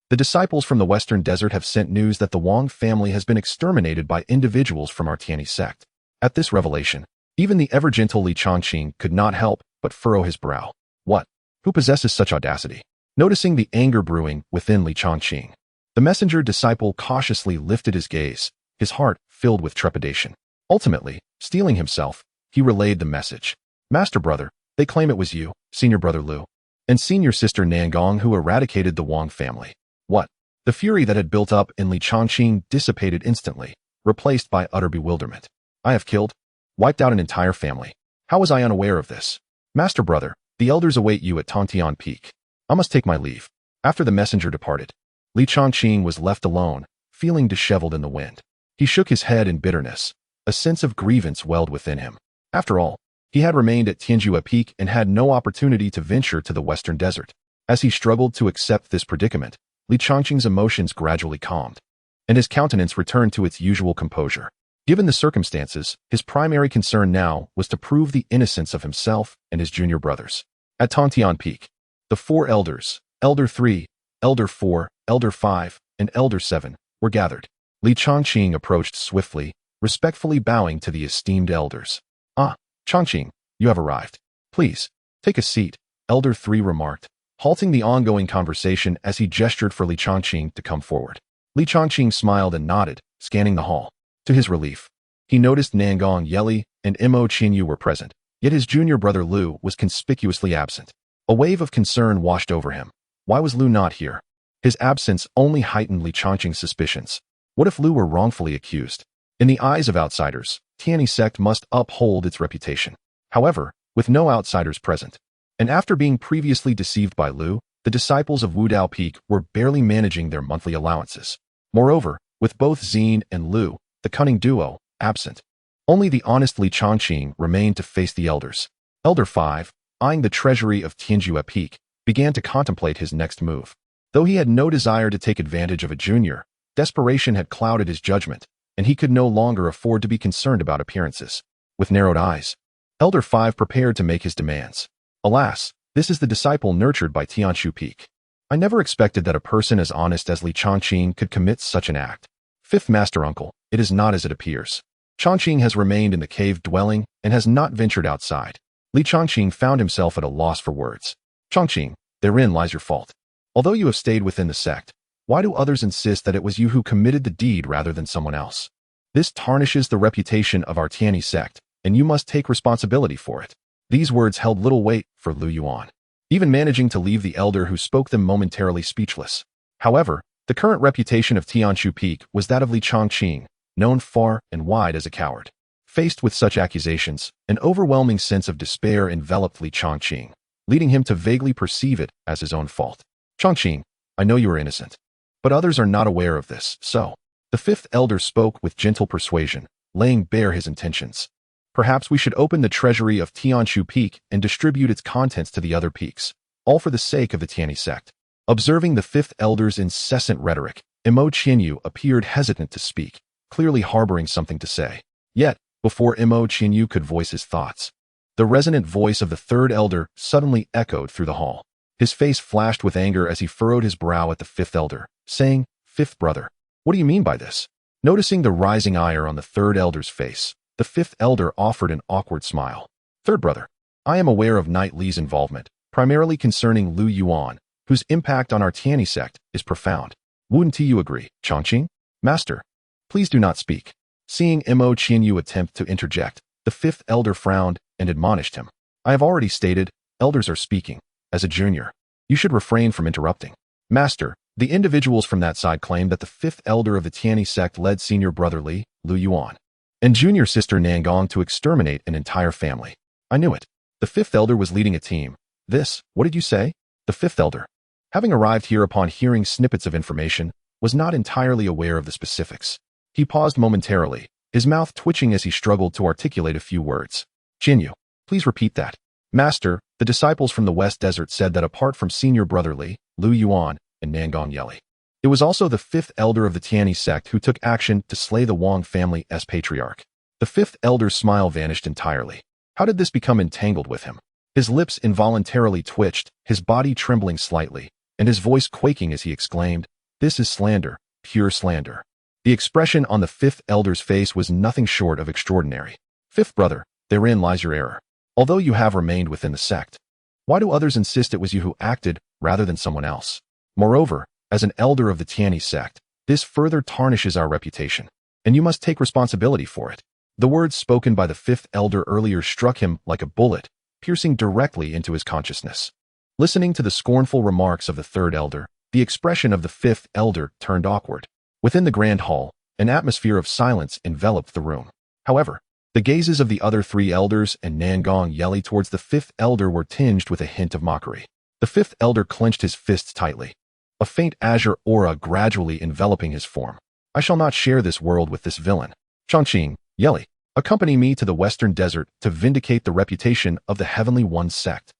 the disciples from the western desert have sent news that the Wang family has been exterminated by individuals from our Tianyi Sect." At this revelation, even the ever-gentle Li Chongqing could not help but furrow his brow. "What? Who possesses such audacity?" Noticing the anger brewing within Li Chongqing, the messenger disciple cautiously lifted his gaze, his heart filled with trepidation. Ultimately, steeling himself, he relayed the message. "Master brother, they claim it was you, senior brother Lu, and senior sister Nangong who eradicated the Wang family." "What?" The fury that had built up in Li Chongqing dissipated instantly, replaced by utter bewilderment. "I have killed? Wiped out an entire family. How was I unaware of this?" "Master brother, the elders await you at Tontian Peak. I must take my leave." After the messenger departed, Li Chongqing was left alone, feeling disheveled in the wind. He shook his head in bitterness. A sense of grievance welled within him. After all, he had remained at Tianyi Peak and had no opportunity to venture to the western desert. As he struggled to accept this predicament, Li Chongqing's emotions gradually calmed, and his countenance returned to its usual composure. Given the circumstances, his primary concern now was to prove the innocence of himself and his junior brothers. At Tontian Peak, the four elders, Elder 3, Elder 4, Elder 5, and Elder 7, were gathered. Li Chongqing approached swiftly, respectfully bowing to the esteemed elders. "Ah, Chongqing, you have arrived. Please, take a seat," Elder 3 remarked, halting the ongoing conversation as he gestured for Li Chongqing to come forward. Li Chongqing smiled and nodded, scanning the hall. To his relief, he noticed Nangong Yeli and Mo Qinyu were present, yet his junior brother Lu was conspicuously absent. A wave of concern washed over him. Why was Lu not here? His absence only heightened Li Chongqing's suspicions. What if Lu were wrongfully accused? In the eyes of outsiders, Tianyi Sect must uphold its reputation. However, with no outsiders present, and after being previously deceived by Lu, the disciples of Wudao Peak were barely managing their monthly allowances. Moreover, with both Xin and Lu, the cunning duo, absent, only the honest Li Chongqing remained to face the elders. Elder 5, eyeing the treasury of Tianyi Peak, began to contemplate his next move. Though he had no desire to take advantage of a junior, desperation had clouded his judgment, and he could no longer afford to be concerned about appearances. With narrowed eyes, Elder 5 prepared to make his demands. "Alas, this is the disciple nurtured by Tianyi Peak. I never expected that a person as honest as Li Chongqing could commit such an act. Fifth Master Uncle, it is not as it appears. Chongqing has remained in the cave dwelling and has not ventured outside." Li Chongqing found himself at a loss for words. "Chongqing, therein lies your fault. Although you have stayed within the sect, why do others insist that it was you who committed the deed rather than someone else? This tarnishes the reputation of our Tianyi Sect, and you must take responsibility for it." These words held little weight for Lu Yuan, even managing to leave the elder who spoke them momentarily speechless. However, the current reputation of Tianyi Peak was that of Li Chongqing, known far and wide as a coward. Faced with such accusations, an overwhelming sense of despair enveloped Li Chongqing, leading him to vaguely perceive it as his own fault. "Chongqing, I know you are innocent, but others are not aware of this, so..." The fifth elder spoke with gentle persuasion, laying bare his intentions. "Perhaps we should open the treasury of Tianyi Peak and distribute its contents to the other peaks, all for the sake of the Tianyi Sect." Observing the fifth elder's incessant rhetoric, Mo Qinyu appeared hesitant to speak, clearly harboring something to say. Yet, before Mo Qinyu could voice his thoughts, the resonant voice of the third elder suddenly echoed through the hall. His face flashed with anger as he furrowed his brow at the fifth elder, saying, "Fifth brother, what do you mean by this?" Noticing the rising ire on the third elder's face, the fifth elder offered an awkward smile. "Third brother, I am aware of Knight Li's involvement, primarily concerning Lu Yuan, whose impact on our Tianyi Sect is profound. Wouldn't you agree, Chongqing?" "Master, please do not speak." Seeing Mo Qinyu attempt to interject, the fifth elder frowned and admonished him. "I have already stated, elders are speaking. As a junior, you should refrain from interrupting." "Master, the individuals from that side claim that the fifth elder of the Tianyi Sect led senior brother Li, Lu Yuan, and junior sister Nangong to exterminate an entire family." "I knew it. The fifth elder was leading a team. This, what did you say?" "The fifth elder. having arrived here upon hearing snippets of information, was not entirely aware of the specifics. He paused momentarily, his mouth twitching as he struggled to articulate a few words. Jinyu, please repeat that. Master, the disciples from the West Desert said that apart from senior brother Li, Lu Yuan, and Nangong Yeli, it was also the fifth elder of the Tianyi Sect who took action to slay the Wang family's patriarch. The fifth elder's smile vanished entirely. How did this become entangled with him? His lips involuntarily twitched, his body trembling slightly, and his voice quaking as he exclaimed, "This is slander, pure slander." The expression on the fifth elder's face was nothing short of extraordinary. Fifth brother, therein lies your error. Although you have remained within the sect, why do others insist it was you who acted rather than someone else? Moreover, as an elder of the Tianyi Sect, this further tarnishes our reputation, and you must take responsibility for it. The words spoken by the fifth elder earlier struck him like a bullet, piercing directly into his consciousness. Listening to the scornful remarks of the third elder, the expression of the fifth elder turned awkward. Within the grand hall, an atmosphere of silence enveloped the room. However, the gazes of the other three elders and Nangong Yeli towards the fifth elder were tinged with a hint of mockery. The fifth elder clenched his fists tightly, a faint azure aura gradually enveloping his form. I shall not share this world with this villain. Chongqing, Yeli, accompany me to the Western Desert to vindicate the reputation of the Heavenly One sect.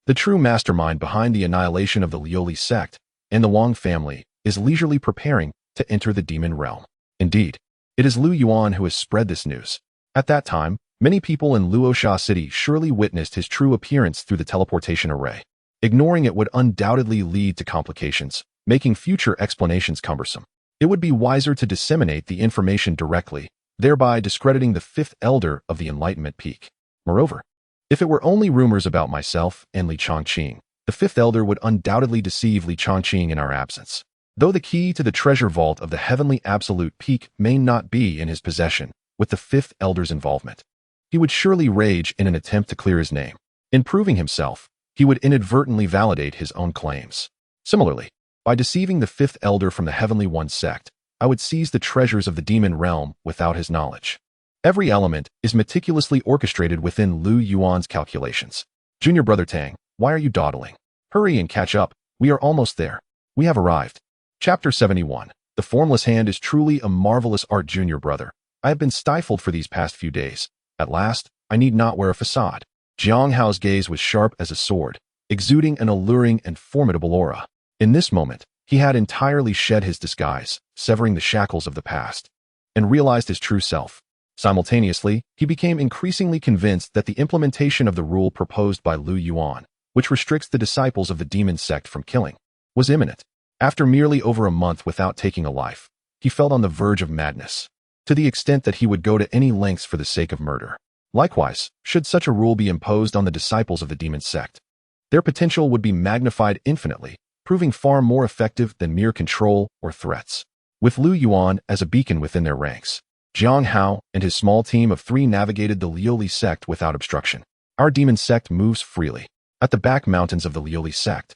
The true mastermind behind the annihilation of the Lioli sect and the Wang family is leisurely preparing to enter the demon realm. Indeed, it is Lu Yuan who has spread this news. At that time, many people in Luosha City surely witnessed his true appearance through the teleportation array. Ignoring it would undoubtedly lead to complications, making future explanations cumbersome. It would be wiser to disseminate the information directly, thereby discrediting the fifth elder of the Enlightenment Peak. Moreover, if it were only rumors about myself and Li Chongqing, the fifth elder would undoubtedly deceive Li Chongqing in our absence. Though the key to the treasure vault of the Heavenly Absolute Peak may not be in his possession, with the fifth elder's involvement, he would surely rage in an attempt to clear his name. In proving himself, he would inadvertently validate his own claims. Similarly, by deceiving the fifth elder from the Heavenly One sect, I would seize the treasures of the demon realm without his knowledge. Every element is meticulously orchestrated within Lu Yuan's calculations. Junior brother Tang, why are you dawdling? Hurry and catch up, we are almost there. We have arrived. Chapter 71. The formless hand is truly a marvelous art, junior brother. I have been stifled for these past few days. At last, I need not wear a facade. Jiang Hao's gaze was sharp as a sword, exuding an alluring and formidable aura. In this moment, he had entirely shed his disguise, severing the shackles of the past, and realized his true self. Simultaneously, he became increasingly convinced that the implementation of the rule proposed by Lu Yuan, which restricts the disciples of the demon sect from killing, was imminent. After merely over a month without taking a life, he felt on the verge of madness, to the extent that he would go to any lengths for the sake of murder. Likewise, should such a rule be imposed on the disciples of the demon sect, their potential would be magnified infinitely, proving far more effective than mere control or threats. With Lu Yuan as a beacon within their ranks, Jiang Hao and his small team of three navigated the Lioli sect without obstruction. Our demon sect moves freely. At the back mountains of the Lioli sect,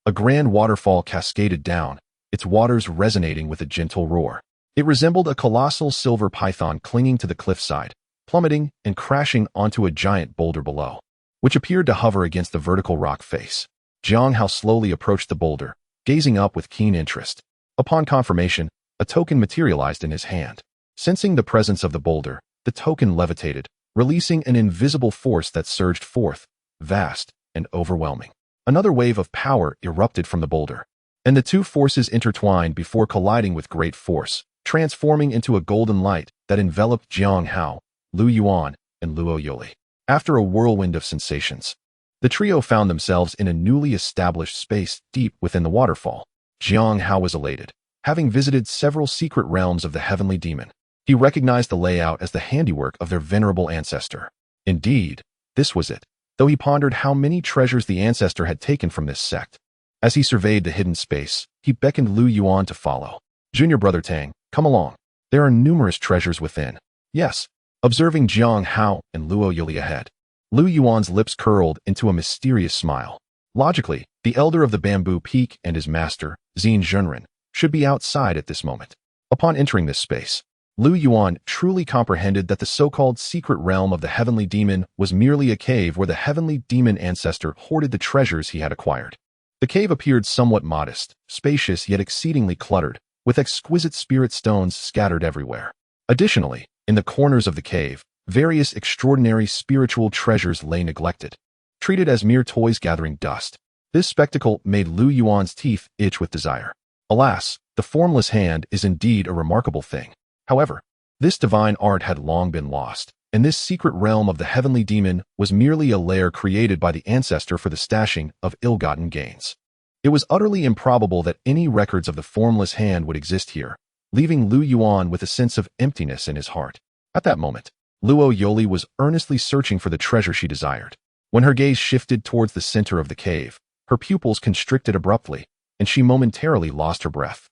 a grand waterfall cascaded down, its waters resonating with a gentle roar. It resembled a colossal silver python clinging to the cliffside, plummeting and crashing onto a giant boulder below, which appeared to hover against the vertical rock face. Jiang Hao slowly approached the boulder, gazing up with keen interest. Upon confirmation, a token materialized in his hand. Sensing the presence of the boulder, the token levitated, releasing an invisible force that surged forth, vast and overwhelming. Another wave of power erupted from the boulder, and the two forces intertwined before colliding with great force, transforming into a golden light that enveloped Jiang Hao, Lu Yuan, and Luo Yoli. After a whirlwind of sensations, the trio found themselves in a newly established space deep within the waterfall. Jiang Hao was elated, having visited several secret realms of the heavenly demon. He recognized the layout as the handiwork of their venerable ancestor. Indeed, this was it, though he pondered how many treasures the ancestor had taken from this sect. As he surveyed the hidden space, he beckoned Lu Yuan to follow. Junior brother Tang, come along. There are numerous treasures within. Yes. Observing Jiang Hao and Luo Yuli ahead, Lu Yuan's lips curled into a mysterious smile. Logically, the elder of the Bamboo Peak and his master, Xin Zhenren, should be outside at this moment. Upon entering this space, Lu Yuan truly comprehended that the so-called secret realm of the heavenly demon was merely a cave where the heavenly demon ancestor hoarded the treasures he had acquired. The cave appeared somewhat modest, spacious yet exceedingly cluttered, with exquisite spirit stones scattered everywhere. Additionally, in the corners of the cave, various extraordinary spiritual treasures lay neglected, treated as mere toys gathering dust. This spectacle made Lu Yuan's teeth itch with desire. Alas, the formless hand is indeed a remarkable thing. However, this divine art had long been lost, and this secret realm of the heavenly demon was merely a lair created by the ancestor for the stashing of ill-gotten gains. It was utterly improbable that any records of the formless hand would exist here, leaving Lu Yuan with a sense of emptiness in his heart. At that moment, Luo Yoli was earnestly searching for the treasure she desired. When her gaze shifted towards the center of the cave, her pupils constricted abruptly, and she momentarily lost her breath.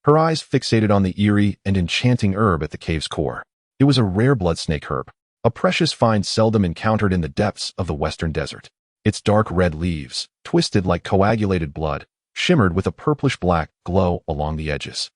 Her eyes fixated on the eerie and enchanting herb at the cave's core. It was a rare blood snake herb, a precious find seldom encountered in the depths of the western desert. Its dark red leaves, twisted like coagulated blood, shimmered with a purplish-black glow along the edges.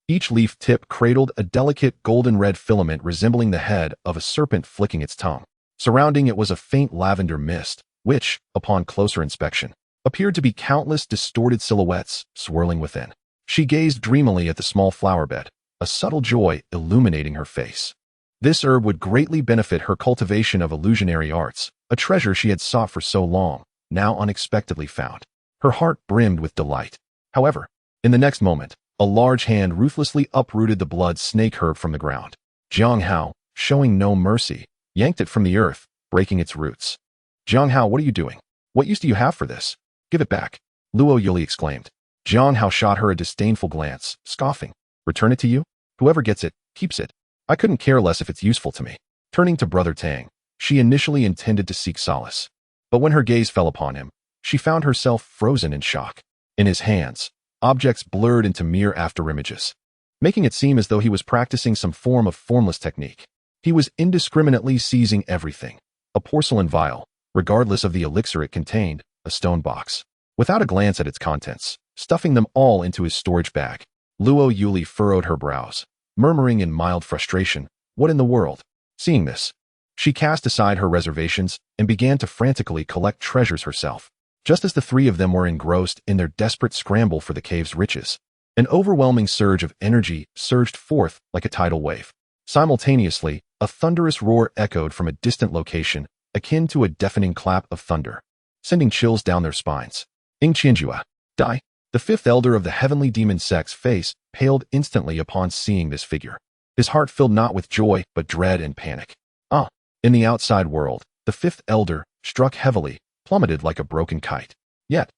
Each leaf tip cradled a delicate golden-red filament resembling the head of a serpent flicking its tongue. Surrounding it was a faint lavender mist, which, upon closer inspection, appeared to be countless distorted silhouettes swirling within. She gazed dreamily at the small flower bed, a subtle joy illuminating her face. This herb would greatly benefit her cultivation of illusionary arts, a treasure she had sought for so long, now unexpectedly found. Her heart brimmed with delight. However, in the next moment, a large hand ruthlessly uprooted the blood snake herb from the ground. Jiang Hao, showing no mercy, yanked it from the earth, breaking its roots. Jiang Hao, what are you doing? What use do you have for this? Give it back, Luo Yuli exclaimed. Jiang Hao shot her a disdainful glance, scoffing. Return it to you? Whoever gets it, keeps it. I couldn't care less if it's useful to me. Turning to Brother Tang, she initially intended to seek solace. But when her gaze fell upon him, she found herself frozen in shock. In his hands, objects blurred into mere afterimages, making it seem as though he was practicing some form of formless technique. He was indiscriminately seizing everything. A porcelain vial, regardless of the elixir it contained, a stone box. Without a glance at its contents, stuffing them all into his storage bag. Luo Yuli furrowed her brows, murmuring in mild frustration, "What in the world?" Seeing this, she cast aside her reservations and began to frantically collect treasures herself. Just as the three of them were engrossed in their desperate scramble for the cave's riches, an overwhelming surge of energy surged forth like a tidal wave. Simultaneously, a thunderous roar echoed from a distant location, akin to a deafening clap of thunder, sending chills down their spines. Qianjua, Dai, the fifth elder of the heavenly demon sect's face paled instantly upon seeing this figure. His heart filled not with joy, but dread and panic. In the outside world, the fifth elder, struck heavily, plummeted like a broken kite. Yet,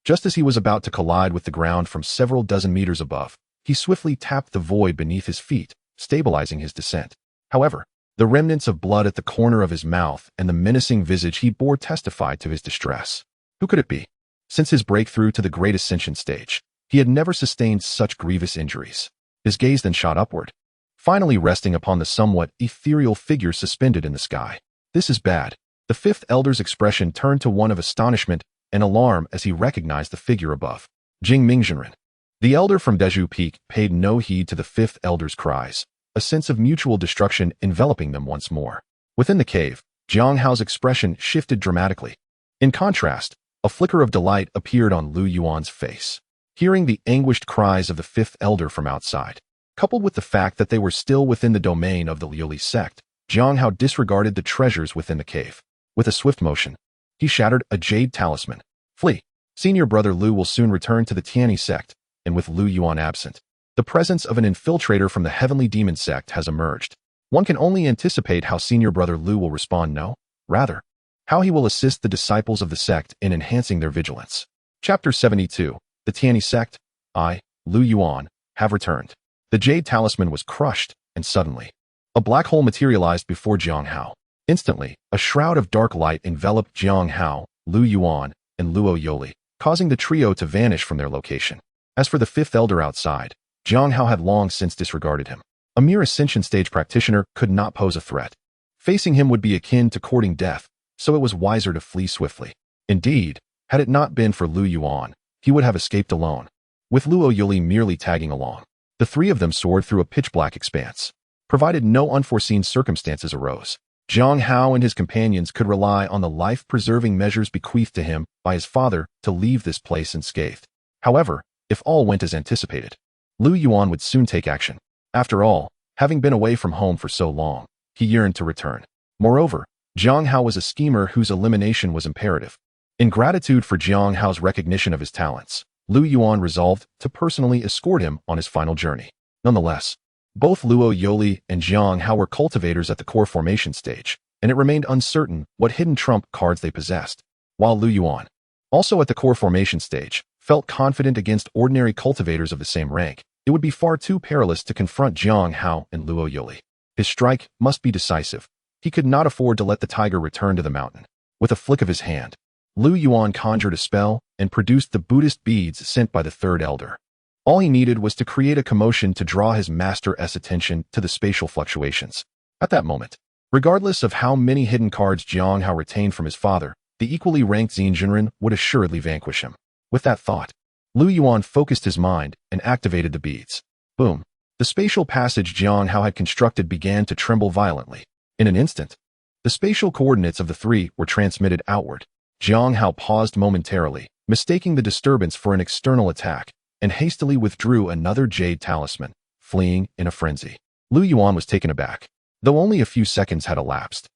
just as he was about to collide with the ground from several dozen meters above, he swiftly tapped the void beneath his feet, stabilizing his descent. However, the remnants of blood at the corner of his mouth and the menacing visage he bore testified to his distress. Who could it be? Since his breakthrough to the great ascension stage, he had never sustained such grievous injuries. His gaze then shot upward, finally resting upon the somewhat ethereal figure suspended in the sky. This is bad. The fifth elder's expression turned to one of astonishment and alarm as he recognized the figure above. Jing Mingzhenren. The elder from Deju Peak paid no heed to the fifth elder's cries, a sense of mutual destruction enveloping them once more. Within the cave, Jiang Hao's expression shifted dramatically. In contrast, a flicker of delight appeared on Lu Yuan's face. Hearing the anguished cries of the fifth elder from outside, coupled with the fact that they were still within the domain of the Tianyi Sect, Jiang Hao disregarded the treasures within the cave. With a swift motion, he shattered a jade talisman. Flee. Senior brother Lu will soon return to the Tianyi Sect, and with Lu Yuan absent, the presence of an infiltrator from the heavenly demon sect has emerged. One can only anticipate how senior brother Lu will respond, no, rather, how he will assist the disciples of the sect in enhancing their vigilance. Chapter 72. The Tianyi Sect, I, Lu Yuan, have returned. The jade talisman was crushed, and suddenly, a black hole materialized before Jiang Hao. Instantly, a shroud of dark light enveloped Jiang Hao, Lu Yuan, and Luo Yoli, causing the trio to vanish from their location. As for the fifth elder outside, Jiang Hao had long since disregarded him. A mere ascension stage practitioner could not pose a threat. Facing him would be akin to courting death, so it was wiser to flee swiftly. Indeed, had it not been for Lu Yuan, he would have escaped alone, with Luo Yoli merely tagging along. The three of them soared through a pitch-black expanse. Provided no unforeseen circumstances arose, Zhang Hao and his companions could rely on the life-preserving measures bequeathed to him by his father to leave this place unscathed. However, if all went as anticipated, Lu Yuan would soon take action. After all, having been away from home for so long, he yearned to return. Moreover, Zhang Hao was a schemer whose elimination was imperative. In gratitude for Zhang Hao's recognition of his talents, Lu Yuan resolved to personally escort him on his final journey. Nonetheless, both Luo Yoli and Zhang Hao were cultivators at the core formation stage, and it remained uncertain what hidden trump cards they possessed. While Lu Yuan, also at the core formation stage, felt confident against ordinary cultivators of the same rank, it would be far too perilous to confront Zhang Hao and Luo Yoli. His strike must be decisive. He could not afford to let the tiger return to the mountain. With a flick of his hand, Lu Yuan conjured a spell and produced the Buddhist beads sent by the third elder. All he needed was to create a commotion to draw his master's attention to the spatial fluctuations. At that moment, regardless of how many hidden cards Zhang Hao retained from his father, the equally ranked Xin Jinren would assuredly vanquish him. With that thought, Lu Yuan focused his mind and activated the beads. Boom! The spatial passage Zhang Hao had constructed began to tremble violently. In an instant, the spatial coordinates of the three were transmitted outward. Zhang Hao paused momentarily, mistaking the disturbance for an external attack, and hastily withdrew another jade talisman, fleeing in a frenzy. Lu Yuan was taken aback, though only a few seconds had elapsed.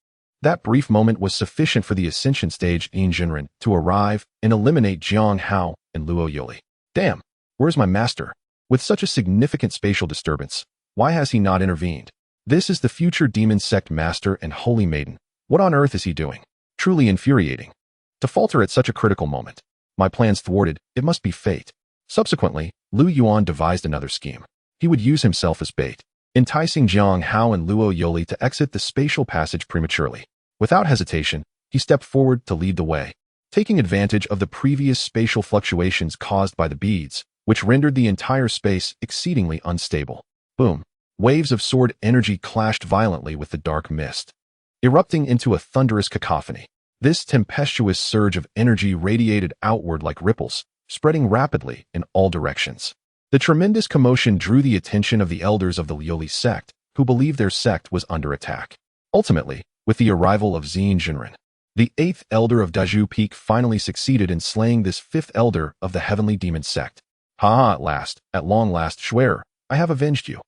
That brief moment was sufficient for the ascension stage Xin Jinren to arrive and eliminate Zhang Hao and Luo Yoli. Damn, where's my master? With such a significant spatial disturbance, why has he not intervened? This is the future demon sect master and holy maiden. What on earth is he doing? Truly infuriating. To falter at such a critical moment. My plans thwarted, it must be fate. Subsequently, Lu Yuan devised another scheme. He would use himself as bait, enticing Zhang Hao and Luo Yoli to exit the spatial passage prematurely. Without hesitation, he stepped forward to lead the way, taking advantage of the previous spatial fluctuations caused by the beads, which rendered the entire space exceedingly unstable. Boom! Waves of sword energy clashed violently with the dark mist, erupting into a thunderous cacophony. This tempestuous surge of energy radiated outward like ripples, spreading rapidly in all directions. The tremendous commotion drew the attention of the elders of the Tianyi Sect, who believed their sect was under attack. Ultimately, with the arrival of Xin Jinren, the 8th elder of Daju Peak finally succeeded in slaying this 5th elder of the heavenly demon sect. Ha! At long last, Shuer, I have avenged you.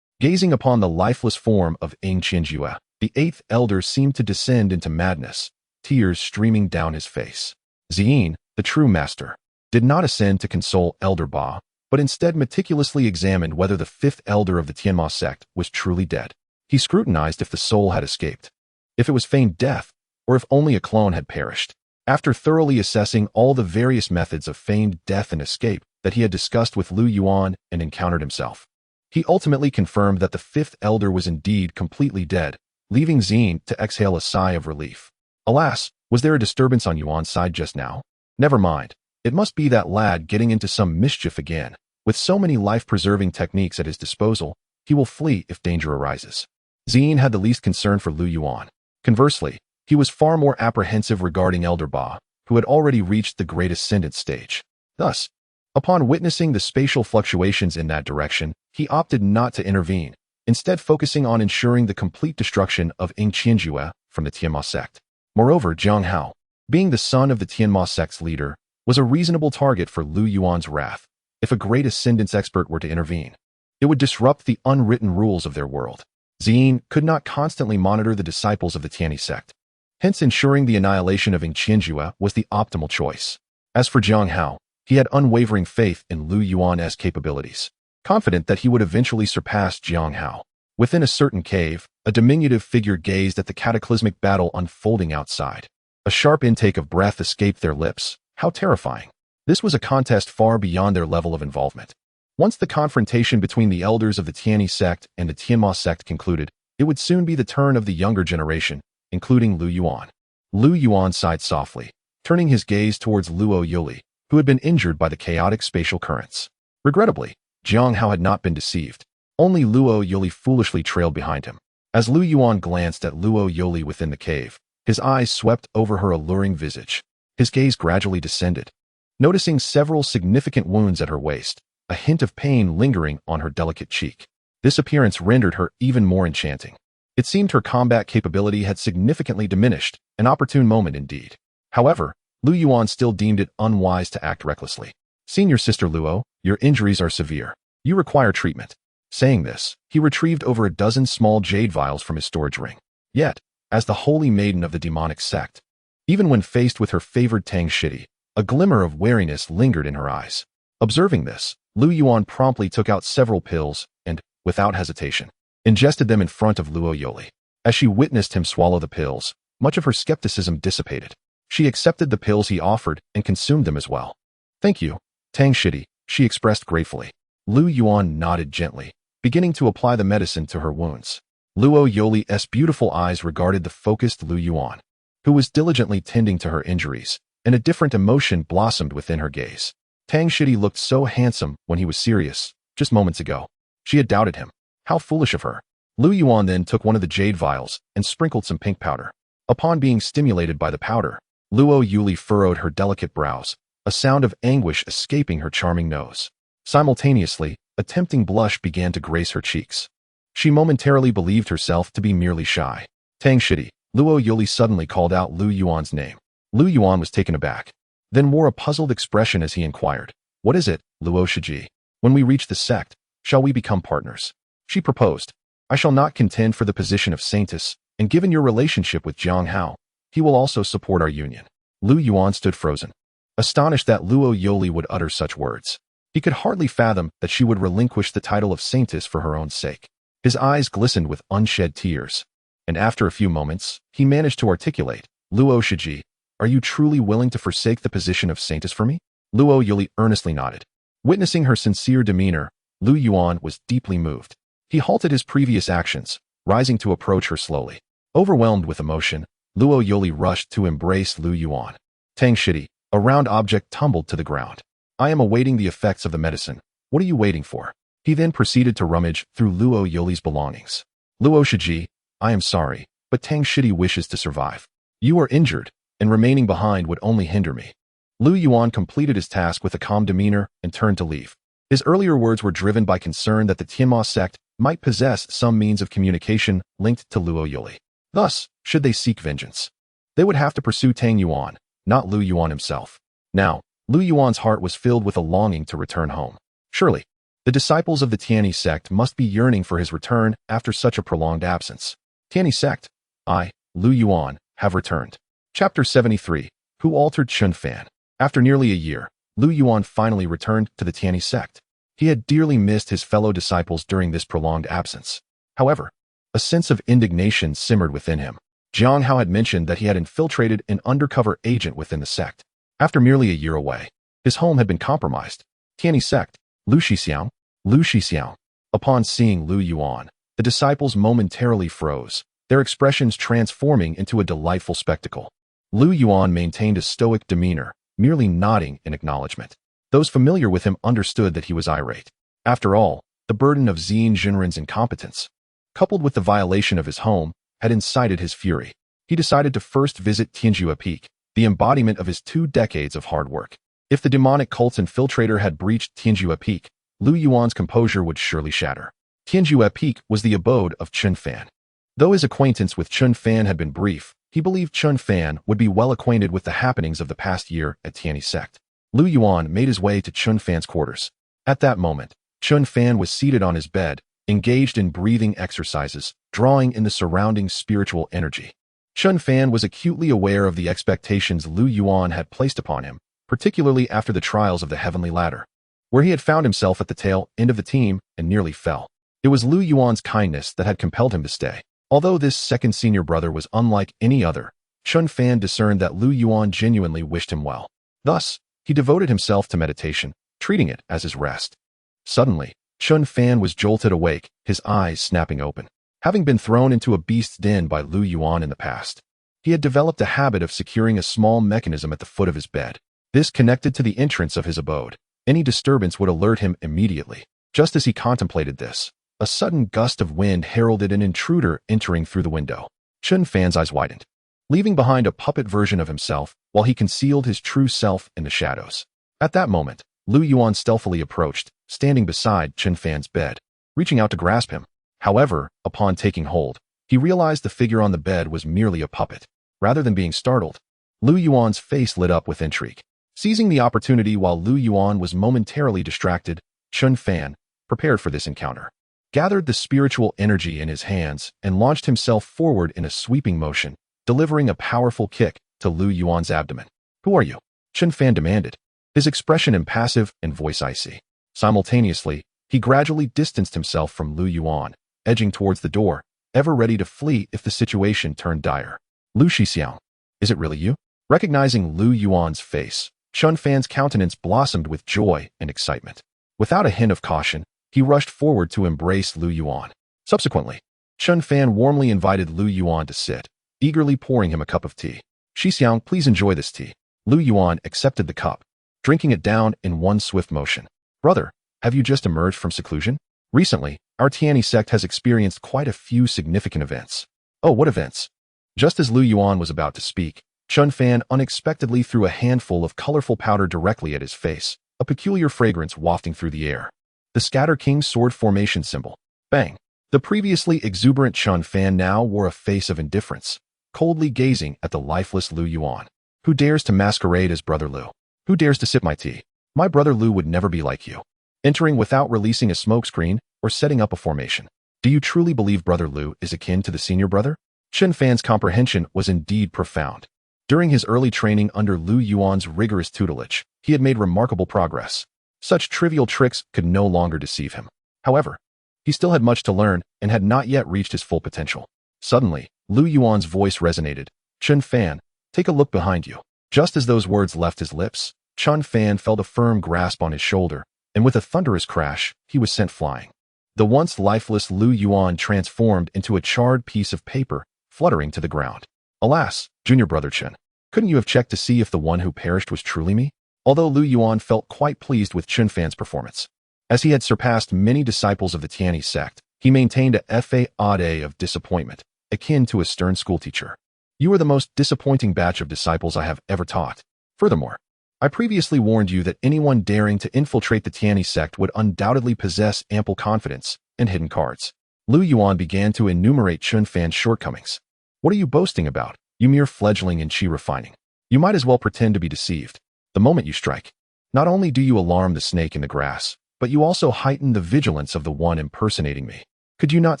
Gazing upon the lifeless form of Ing Qianjue, the 8th elder seemed to descend into madness, tears streaming down his face. Xin, the true master, did not ascend to console Elder Ba, but instead meticulously examined whether the 5th elder of the Tianyi Sect was truly dead. He scrutinized if the soul had escaped, if it was feigned death, or if only a clone had perished. After thoroughly assessing all the various methods of feigned death and escape that he had discussed with Lu Yuan and encountered himself, he ultimately confirmed that the 5th elder was indeed completely dead, leaving Xin to exhale a sigh of relief. Alas, was there a disturbance on Yuan's side just now? Never mind. It must be that lad getting into some mischief again. With so many life-preserving techniques at his disposal, he will flee if danger arises. Xin had the least concern for Lu Yuan. Conversely, he was far more apprehensive regarding Elder Ba, who had already reached the great ascendant stage. Thus, upon witnessing the spatial fluctuations in that direction, he opted not to intervene, instead focusing on ensuring the complete destruction of Ing Qianjue from the Tianyi Sect. Moreover, Zhang Hao, being the son of the Tianyi Sect's leader, was a reasonable target for Lu Yuan's wrath. If a great ascendance expert were to intervene, it would disrupt the unwritten rules of their world. Xin could not constantly monitor the disciples of the Tianyi Sect. Hence, ensuring the annihilation of Ing Qianjue was the optimal choice. As for Zhang Hao, he had unwavering faith in Lu Yuan's capabilities, confident that he would eventually surpass Zhang Hao. Within a certain cave, a diminutive figure gazed at the cataclysmic battle unfolding outside. A sharp intake of breath escaped their lips. How terrifying. This was a contest far beyond their level of involvement. Once the confrontation between the elders of the Tianyi Sect and the Tianyi Sect concluded, it would soon be the turn of the younger generation, including Lu Yuan. Lu Yuan sighed softly, turning his gaze towards Luo Yoli, who had been injured by the chaotic spatial currents. Regrettably, Zhang Hao had not been deceived. Only Luo Yoli foolishly trailed behind him. As Lu Yuan glanced at Luo Yoli within the cave, his eyes swept over her alluring visage. His gaze gradually descended, noticing several significant wounds at her waist, a hint of pain lingering on her delicate cheek. This appearance rendered her even more enchanting. It seemed her combat capability had significantly diminished, an opportune moment indeed. However, Lu Yuan still deemed it unwise to act recklessly. "Senior Sister Luo, your injuries are severe. You require treatment." Saying this, he retrieved over a dozen small jade vials from his storage ring. Yet, as the holy maiden of the demonic sect, even when faced with her favored Tang Shidi, a glimmer of wariness lingered in her eyes. Observing this, Lu Yuan promptly took out several pills and, without hesitation, ingested them in front of Luo Yoli. As she witnessed him swallow the pills, much of her skepticism dissipated. She accepted the pills he offered and consumed them as well. "Thank you, Tang Shidi," she expressed gratefully. Lu Yuan nodded gently, beginning to apply the medicine to her wounds. Luo Yoli's beautiful eyes regarded the focused Lu Yuan, who was diligently tending to her injuries, and a different emotion blossomed within her gaze. Tang Shidi looked so handsome when he was serious, just moments ago. She had doubted him. How foolish of her. Lu Yuan then took one of the jade vials and sprinkled some pink powder. Upon being stimulated by the powder, Luo Yuli furrowed her delicate brows, a sound of anguish escaping her charming nose. Simultaneously, a tempting blush began to grace her cheeks. She momentarily believed herself to be merely shy. "Tang Shidi," Luo Yuli suddenly called out Lu Yuan's name. Lu Yuan was taken aback, then wore a puzzled expression as he inquired, "What is it, Luo Shiji? When we reach the sect, shall we become partners?" She proposed, "I shall not contend for the position of saintess, and given your relationship with Jiang Hao, he will also support our union." Lu Yuan stood frozen, astonished that Luo Yoli would utter such words. He could hardly fathom that she would relinquish the title of saintess for her own sake. His eyes glistened with unshed tears, and after a few moments, he managed to articulate, "Luo Shiji, are you truly willing to forsake the position of saintess for me?" Luo Yuli earnestly nodded. Witnessing her sincere demeanor, Lu Yuan was deeply moved. He halted his previous actions, rising to approach her slowly. Overwhelmed with emotion, Luo Yoli rushed to embrace Lu Yuan. "Tang Shidi," a round object tumbled to the ground. "I am awaiting the effects of the medicine. What are you waiting for?" He then proceeded to rummage through Luo Yoli's belongings. "Luo Shiji, I am sorry, but Tang Shidi wishes to survive. You are injured, and remaining behind would only hinder me." Lu Yuan completed his task with a calm demeanor and turned to leave. His earlier words were driven by concern that the Tianyi Sect might possess some means of communication linked to Luo Yoli. Thus, should they seek vengeance, they would have to pursue Tang Yuan, not Lu Yuan himself. Now, Lu Yuan's heart was filled with a longing to return home. Surely, the disciples of the Tianyi Sect must be yearning for his return after such a prolonged absence. Tianyi Sect, I, Lu Yuan, have returned. Chapter 73, Who Altered Chun Fan? After nearly a year, Lu Yuan finally returned to the Tianyi Sect. He had dearly missed his fellow disciples during this prolonged absence. However, a sense of indignation simmered within him. Jiang Hao had mentioned that he had infiltrated an undercover agent within the sect. After merely a year away, his home had been compromised. Tianyi Sect, Lu Shixiang, Lu Shixiang. Upon seeing Lu Yuan, the disciples momentarily froze, their expressions transforming into a delightful spectacle. Lu Yuan maintained a stoic demeanor, merely nodding in acknowledgement. Those familiar with him understood that he was irate. After all, the burden of Xin Junren's incompetence, coupled with the violation of his home, had incited his fury. He decided to first visit Tianyi Peak, the embodiment of his 2 decades of hard work. If the demonic cult's infiltrator had breached Tianyi Peak, Lu Yuan's composure would surely shatter. Tianyi Peak was the abode of Chun Fan. Though his acquaintance with Chun Fan had been brief, he believed Chun Fan would be well acquainted with the happenings of the past year at Tianyi Sect. Lu Yuan made his way to Chun Fan's quarters. At that moment, Chun Fan was seated on his bed, engaged in breathing exercises, drawing in the surrounding spiritual energy. Chun Fan was acutely aware of the expectations Lu Yuan had placed upon him, particularly after the trials of the Heavenly Ladder, where he had found himself at the tail end of the team and nearly fell. It was Lu Yuan's kindness that had compelled him to stay. Although this second senior brother was unlike any other, Chun Fan discerned that Lu Yuan genuinely wished him well. Thus, he devoted himself to meditation, treating it as his rest. Suddenly, Chun Fan was jolted awake, his eyes snapping open. Having been thrown into a beast's den by Lu Yuan in the past, he had developed a habit of securing a small mechanism at the foot of his bed. This connected to the entrance of his abode. Any disturbance would alert him immediately. Just as he contemplated this, a sudden gust of wind heralded an intruder entering through the window. Chun Fan's eyes widened, leaving behind a puppet version of himself while he concealed his true self in the shadows. At that moment, Lu Yuan stealthily approached, standing beside Chun Fan's bed, reaching out to grasp him. However, upon taking hold, He realized the figure on the bed was merely a puppet. Rather than being startled, Lu Yuan's face lit up with intrigue. Seizing the opportunity while Lu Yuan was momentarily distracted, Chun Fan, prepared for this encounter, gathered the spiritual energy in his hands and launched himself forward in a sweeping motion, delivering a powerful kick to Lu Yuan's abdomen. "Who are you?" Chun Fan demanded, his expression impassive and voice icy. Simultaneously, he gradually distanced himself from Lu Yuan, edging towards the door, ever ready to flee if the situation turned dire. "Lu Shixiang, is it really you?" Recognizing Lu Yuan's face, Chun Fan's countenance blossomed with joy and excitement. Without a hint of caution, he rushed forward to embrace Lu Yuan. Subsequently, Chun Fan warmly invited Lu Yuan to sit, eagerly pouring him a cup of tea. "Shixiang, please enjoy this tea." Lu Yuan accepted the cup, drinking it down in one swift motion. "Brother, have you just emerged from seclusion? Recently, our Tianyi Sect has experienced quite a few significant events." "Oh, what events?" Just as Lu Yuan was about to speak, Chun Fan unexpectedly threw a handful of colorful powder directly at his face, a peculiar fragrance wafting through the air. The Scatter King's sword formation symbol. Bang! The previously exuberant Chun Fan now wore a face of indifference, coldly gazing at the lifeless Lu Yuan. "Who dares to masquerade as Brother Lu? Who dares to sip my tea? My brother Lu would never be like you, entering without releasing a smokescreen or setting up a formation. Do you truly believe Brother Lu is akin to the senior brother?" Chun Fan's comprehension was indeed profound. During his early training under Lu Yuan's rigorous tutelage, he had made remarkable progress. Such trivial tricks could no longer deceive him. However, he still had much to learn and had not yet reached his full potential. Suddenly, Lu Yuan's voice resonated. "Chun Fan, take a look behind you." Just as those words left his lips, Chun Fan felt a firm grasp on his shoulder, and with a thunderous crash, he was sent flying. The once lifeless Lu Yuan transformed into a charred piece of paper, fluttering to the ground. "Alas, junior brother Chun, couldn't you have checked to see if the one who perished was truly me?" Although Lu Yuan felt quite pleased with Chun Fan's performance, as he had surpassed many disciples of the Tianyi Sect, he maintained a fade of disappointment, akin to a stern schoolteacher. "You are the most disappointing batch of disciples I have ever taught. Furthermore, I previously warned you that anyone daring to infiltrate the Tianyi Sect would undoubtedly possess ample confidence and hidden cards." Lu Yuan began to enumerate Chun Fan's shortcomings. "What are you boasting about, you mere fledgling in qi refining? You might as well pretend to be deceived. The moment you strike, not only do you alarm the snake in the grass, but you also heighten the vigilance of the one impersonating me. Could you not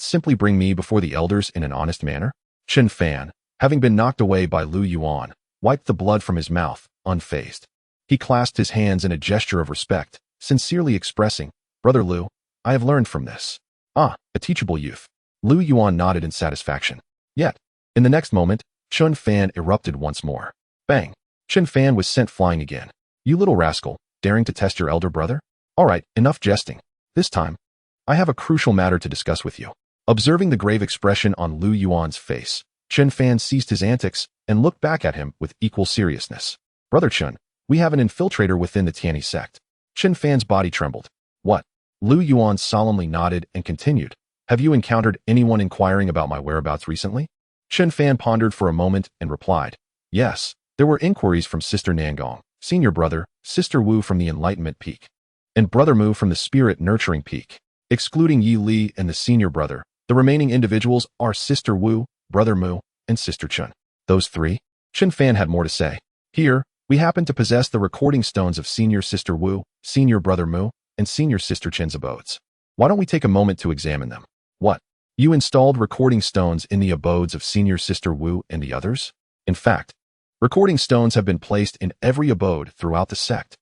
simply bring me before the elders in an honest manner?" Chun Fan, having been knocked away by Lu Yuan, wiped the blood from his mouth, unfazed. He clasped his hands in a gesture of respect, sincerely expressing, "Brother Lu, I have learned from this." "Ah, a teachable youth." Lu Yuan nodded in satisfaction. Yet, in the next moment, Chun Fan erupted once more. Bang! Chun Fan was sent flying again. "You little rascal, daring to test your elder brother? All right, enough jesting. This time, I have a crucial matter to discuss with you." Observing the grave expression on Lu Yuan's face, Chun Fan ceased his antics and looked back at him with equal seriousness. "Brother Chun, we have an infiltrator within the Tianyi Sect." Chun Fan's body trembled. "What?" Lu Yuan solemnly nodded and continued. "Have you encountered anyone inquiring about my whereabouts recently?" Chun Fan pondered for a moment and replied, "Yes, there were inquiries from Sister Nangong, Senior Brother, Sister Wu from the Enlightenment Peak, and Brother Mu from the Spirit Nurturing Peak. Excluding Yi Li and the Senior Brother, the remaining individuals are Sister Wu, Brother Mu, and Sister Chun." "Those three?" Chun Fan had more to say. "Here, we happen to possess the recording stones of Senior Sister Wu, Senior Brother Mu, and Senior Sister Chin's abodes. Why don't we take a moment to examine them?" "What? You installed recording stones in the abodes of Senior Sister Wu and the others?" "In fact, recording stones have been placed in every abode throughout the sect."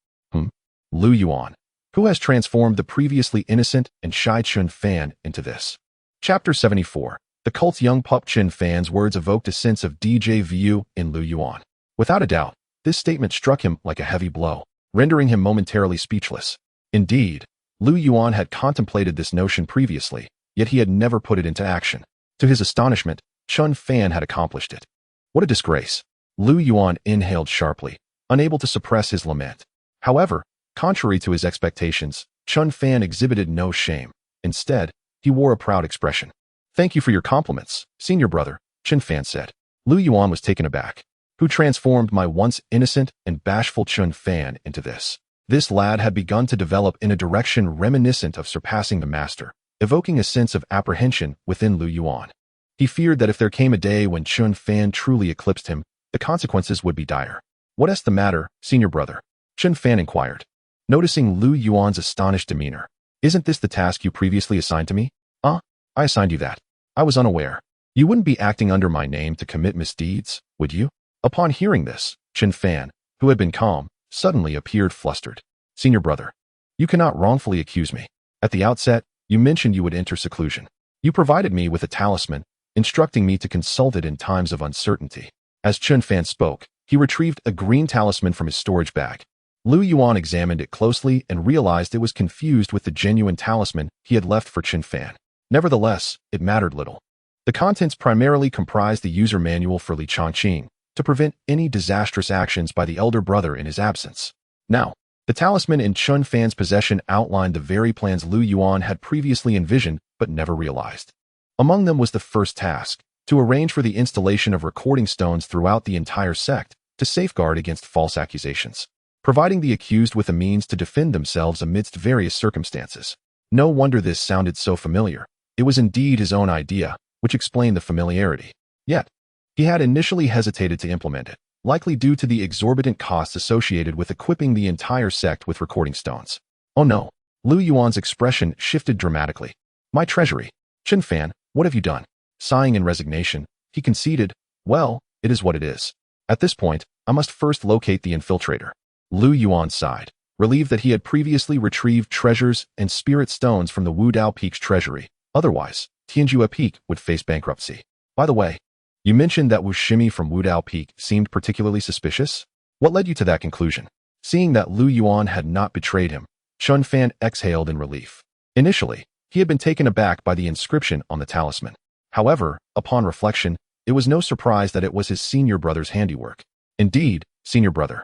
Lu Yuan, who has transformed the previously innocent and shy Chun Fan into this. Chapter 74. The cult's young pup. Chun Fan's words evoked a sense of déjà vu in Lu Yuan. Without a doubt, this statement struck him like a heavy blow, rendering him momentarily speechless. Indeed, Lu Yuan had contemplated this notion previously, yet he had never put it into action. To his astonishment, Chun Fan had accomplished it. What a disgrace! Lu Yuan inhaled sharply, unable to suppress his lament. However, contrary to his expectations, Chun Fan exhibited no shame. Instead, he wore a proud expression. "Thank you for your compliments, Senior Brother," Chun Fan said. Lu Yuan was taken aback. "Who transformed my once innocent and bashful Chun Fan into this?" This lad had begun to develop in a direction reminiscent of surpassing the master, evoking a sense of apprehension within Lu Yuan. He feared that if there came a day when Chun Fan truly eclipsed him, the consequences would be dire. "What's the matter, senior brother?" Chun Fan inquired, noticing Lu Yuan's astonished demeanor. "Isn't this the task you previously assigned to me?" I assigned you that. I was unaware. You wouldn't be acting under my name to commit misdeeds, would you?" Upon hearing this, Chun Fan, who had been calm, suddenly appeared flustered. "Senior brother, you cannot wrongfully accuse me. At the outset, you mentioned you would enter seclusion. You provided me with a talisman, instructing me to consult it in times of uncertainty." As Chun Fan spoke, he retrieved a green talisman from his storage bag. Lu Yuan examined it closely and realized it was confused with the genuine talisman he had left for Chun Fan. Nevertheless, it mattered little. The contents primarily comprised the user manual for Li Chongqing to prevent any disastrous actions by the elder brother in his absence. Now, the talisman in Chun Fan's possession outlined the very plans Lu Yuan had previously envisioned but never realized. Among them was the first task, to arrange for the installation of recording stones throughout the entire sect to safeguard against false accusations, providing the accused with a means to defend themselves amidst various circumstances. No wonder this sounded so familiar. It was indeed his own idea, which explained the familiarity. Yet, he had initially hesitated to implement it, likely due to the exorbitant costs associated with equipping the entire sect with recording stones. "Oh no." Lu Yuan's expression shifted dramatically. "My treasury. Chun Fan, what have you done?" Sighing in resignation, he conceded, "Well, it is what it is. At this point, I must first locate the infiltrator." Lu Yuan sighed, relieved that he had previously retrieved treasures and spirit stones from the Wudao Peak's treasury. Otherwise, Tianyi Peak would face bankruptcy. "By the way, you mentioned that Wushimi from Wudao Peak seemed particularly suspicious. What led you to that conclusion?" Seeing that Lu Yuan had not betrayed him, Chun Fan exhaled in relief. Initially, he had been taken aback by the inscription on the talisman. However, upon reflection, it was no surprise that it was his senior brother's handiwork. "Indeed, senior brother.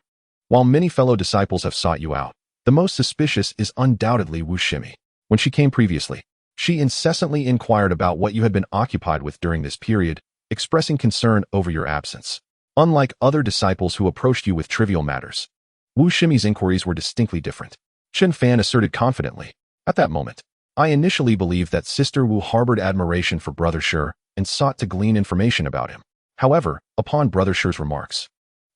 While many fellow disciples have sought you out, the most suspicious is undoubtedly Wushimi. When she came previously, she incessantly inquired about what you had been occupied with during this period, expressing concern over your absence. Unlike other disciples who approached you with trivial matters, Wushimi's inquiries were distinctly different." Chun Fan asserted confidently. "At that moment, I initially believed that Sister Wu harbored admiration for Brother Shi and sought to glean information about him. However, upon Brother Shi's remarks,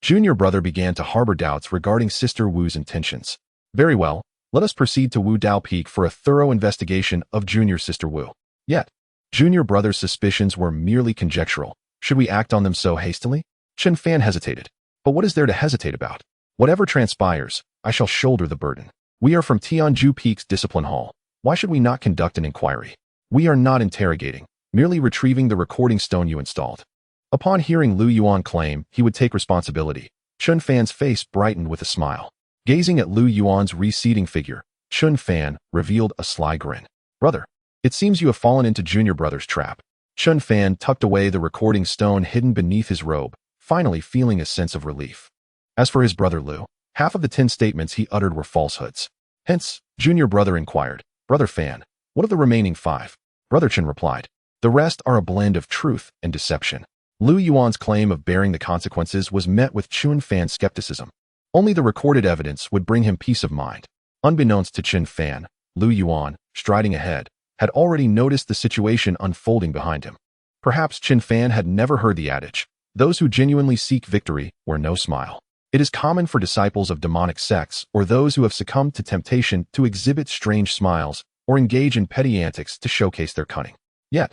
Junior brother began to harbor doubts regarding Sister Wu's intentions. Very well, let us proceed to Wudao Peak for a thorough investigation of Junior Sister Wu." Yet, Junior brother's suspicions were merely conjectural. Should we act on them so hastily? Chun Fan hesitated. But what is there to hesitate about? Whatever transpires, I shall shoulder the burden. We are from Tianyi Peak's discipline hall. Why should we not conduct an inquiry? We are not interrogating, merely retrieving the recording stone you installed. Upon hearing Lu Yuan claim he would take responsibility, Chun Fan's face brightened with a smile. Gazing at Lu Yuan's receding figure, Chun Fan revealed a sly grin. "Brother, it seems you have fallen into Junior brother's trap." Chun Fan tucked away the recording stone hidden beneath his robe, finally feeling a sense of relief. As for his brother Lu, half of the 10 statements he uttered were falsehoods. Hence, Junior brother inquired, "Brother Fan, what of the remaining 5? Brother Chen replied, "The rest are a blend of truth and deception." Lu Yuan's claim of bearing the consequences was met with Chun Fan's skepticism. Only the recorded evidence would bring him peace of mind. Unbeknownst to Chun Fan, Lu Yuan, striding ahead, had already noticed the situation unfolding behind him. Perhaps Chun Fan had never heard the adage, "Those who genuinely seek victory wear no smile." It is common for disciples of demonic sects or those who have succumbed to temptation to exhibit strange smiles or engage in petty antics to showcase their cunning. Yet,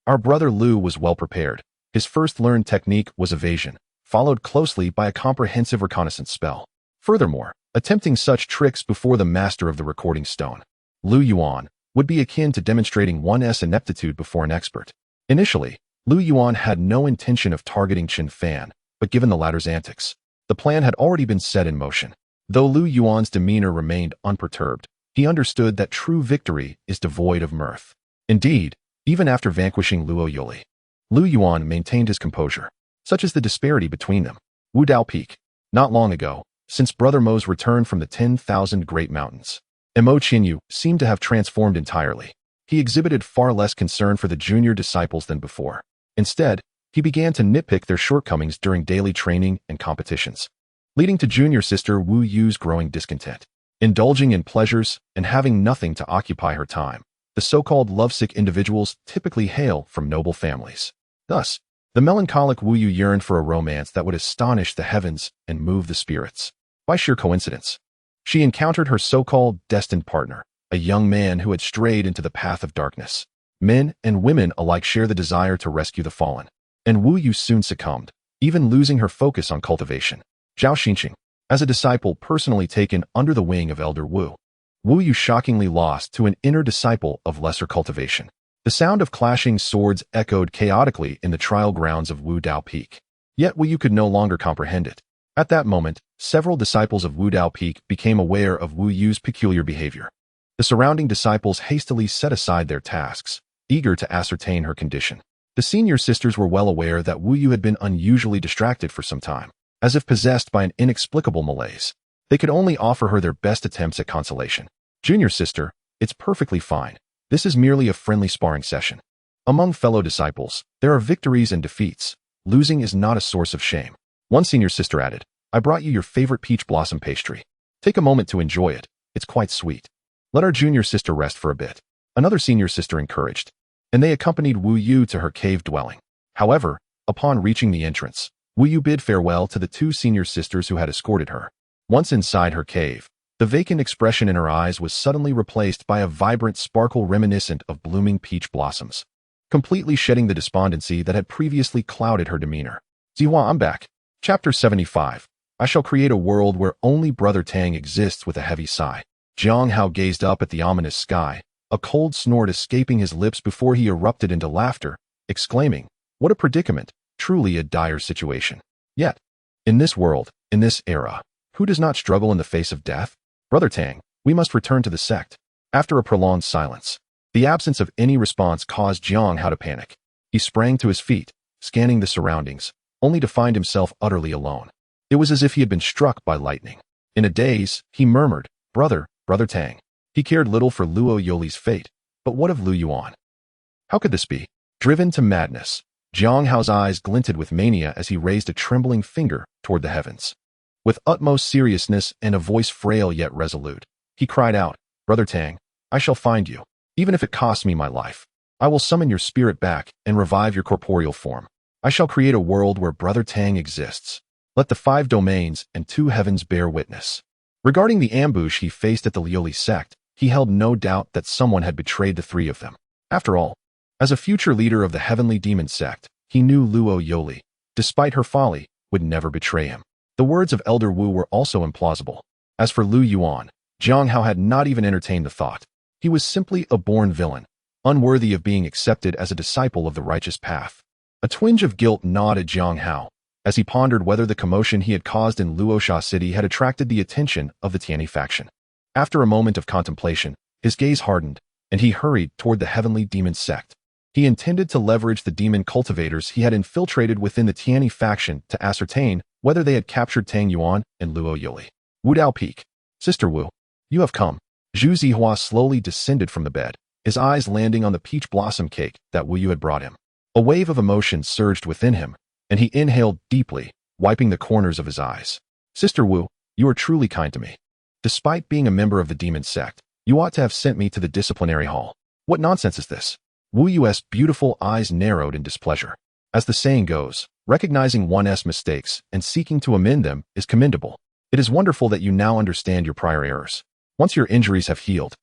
our brother Lu was well prepared. His first learned technique was evasion, followed closely by a comprehensive reconnaissance spell. Furthermore, attempting such tricks before the master of the recording stone, Lu Yuan, would be akin to demonstrating one's ineptitude before an expert. Initially, Lu Yuan had no intention of targeting Chun Fan, but given the latter's antics, the plan had already been set in motion. Though Lu Yuan's demeanor remained unperturbed, he understood that true victory is devoid of mirth. Indeed, even after vanquishing Luo Yuli, Lu Yuan maintained his composure. Such is the disparity between them. Wudao Peak. Not long ago, since Brother Mo's return from the 10,000 Great Mountains, Mo Qinyu seemed to have transformed entirely. He exhibited far less concern for the junior disciples than before. Instead, he began to nitpick their shortcomings during daily training and competitions, leading to junior sister Wu Yu's growing discontent. Indulging in pleasures and having nothing to occupy her time, the so-called lovesick individuals typically hail from noble families. Thus, the melancholic Wu Yu yearned for a romance that would astonish the heavens and move the spirits. By sheer coincidence, she encountered her so-called destined partner, a young man who had strayed into the path of darkness. Men and women alike share the desire to rescue the fallen, and Wu Yu soon succumbed, even losing her focus on cultivation. Zhao Xinqing, as a disciple personally taken under the wing of Elder Wu, Wu Yu shockingly lost to an inner disciple of lesser cultivation. The sound of clashing swords echoed chaotically in the trial grounds of Wu Dao Peak. Yet Wu Yu could no longer comprehend it. At that moment, several disciples of Wu Dao Peak became aware of Wu Yu's peculiar behavior. The surrounding disciples hastily set aside their tasks, eager to ascertain her condition. The senior sisters were well aware that Wu Yu had been unusually distracted for some time, as if possessed by an inexplicable malaise. They could only offer her their best attempts at consolation. Junior sister, it's perfectly fine. This is merely a friendly sparring session. Among fellow disciples, there are victories and defeats. Losing is not a source of shame. One senior sister added, I brought you your favorite peach blossom pastry. Take a moment to enjoy it. It's quite sweet. Let our junior sister rest for a bit. Another senior sister encouraged, and they accompanied Wu Yu to her cave dwelling. However, upon reaching the entrance, Wu Yu bid farewell to the two senior sisters who had escorted her. Once inside her cave, the vacant expression in her eyes was suddenly replaced by a vibrant sparkle reminiscent of blooming peach blossoms, completely shedding the despondency that had previously clouded her demeanor. Zihua, I'm back. Chapter 75. I shall create a world where only Brother Tang exists. With a heavy sigh, Jiang Hao gazed up at the ominous sky, a cold snort escaping his lips before he erupted into laughter, exclaiming, what a predicament, truly a dire situation. Yet, in this world, in this era, who does not struggle in the face of death? Brother Tang, we must return to the sect. After a prolonged silence, the absence of any response caused Jiang Hao to panic. He sprang to his feet, scanning the surroundings, only to find himself utterly alone. It was as if he had been struck by lightning. In a daze, he murmured, Brother Tang. He cared little for Luo Yoli's fate, but what of Lu Yuan? How could this be? Driven to madness, Jiang Hao's eyes glinted with mania as he raised a trembling finger toward the heavens. With utmost seriousness and a voice frail yet resolute, he cried out, Brother Tang, I shall find you, even if it costs me my life. I will summon your spirit back and revive your corporeal form. I shall create a world where Brother Tang exists. Let the 5 domains and 2 heavens bear witness. Regarding the ambush he faced at the Lioli sect, he held no doubt that someone had betrayed the 3 of them. After all, as a future leader of the heavenly demon sect, he knew Luo Yoli, despite her folly, would never betray him. The words of Elder Wu were also implausible. As for Lu Yuan, Jiang Hao had not even entertained the thought. He was simply a born villain, unworthy of being accepted as a disciple of the righteous path. A twinge of guilt gnawed at Jiang Hao, as he pondered whether the commotion he had caused in Luosha City had attracted the attention of the Tianyi faction. After a moment of contemplation, his gaze hardened, and he hurried toward the heavenly demon sect. He intended to leverage the demon cultivators he had infiltrated within the Tianyi faction to ascertain whether they had captured Tang Yuan and Luo Yoli. Wu Dao Peak. Sister Wu, you have come. Zhu Zihua slowly descended from the bed, his eyes landing on the peach blossom cake that Wu Yu had brought him. A wave of emotion surged within him, and he inhaled deeply, wiping the corners of his eyes. Sister Wu, you are truly kind to me. Despite being a member of the demon sect, you ought to have sent me to the disciplinary hall. What nonsense is this? Wu Yu's beautiful eyes narrowed in displeasure. As the saying goes, recognizing one's mistakes and seeking to amend them is commendable. It is wonderful that you now understand your prior errors. Once your injuries have healed,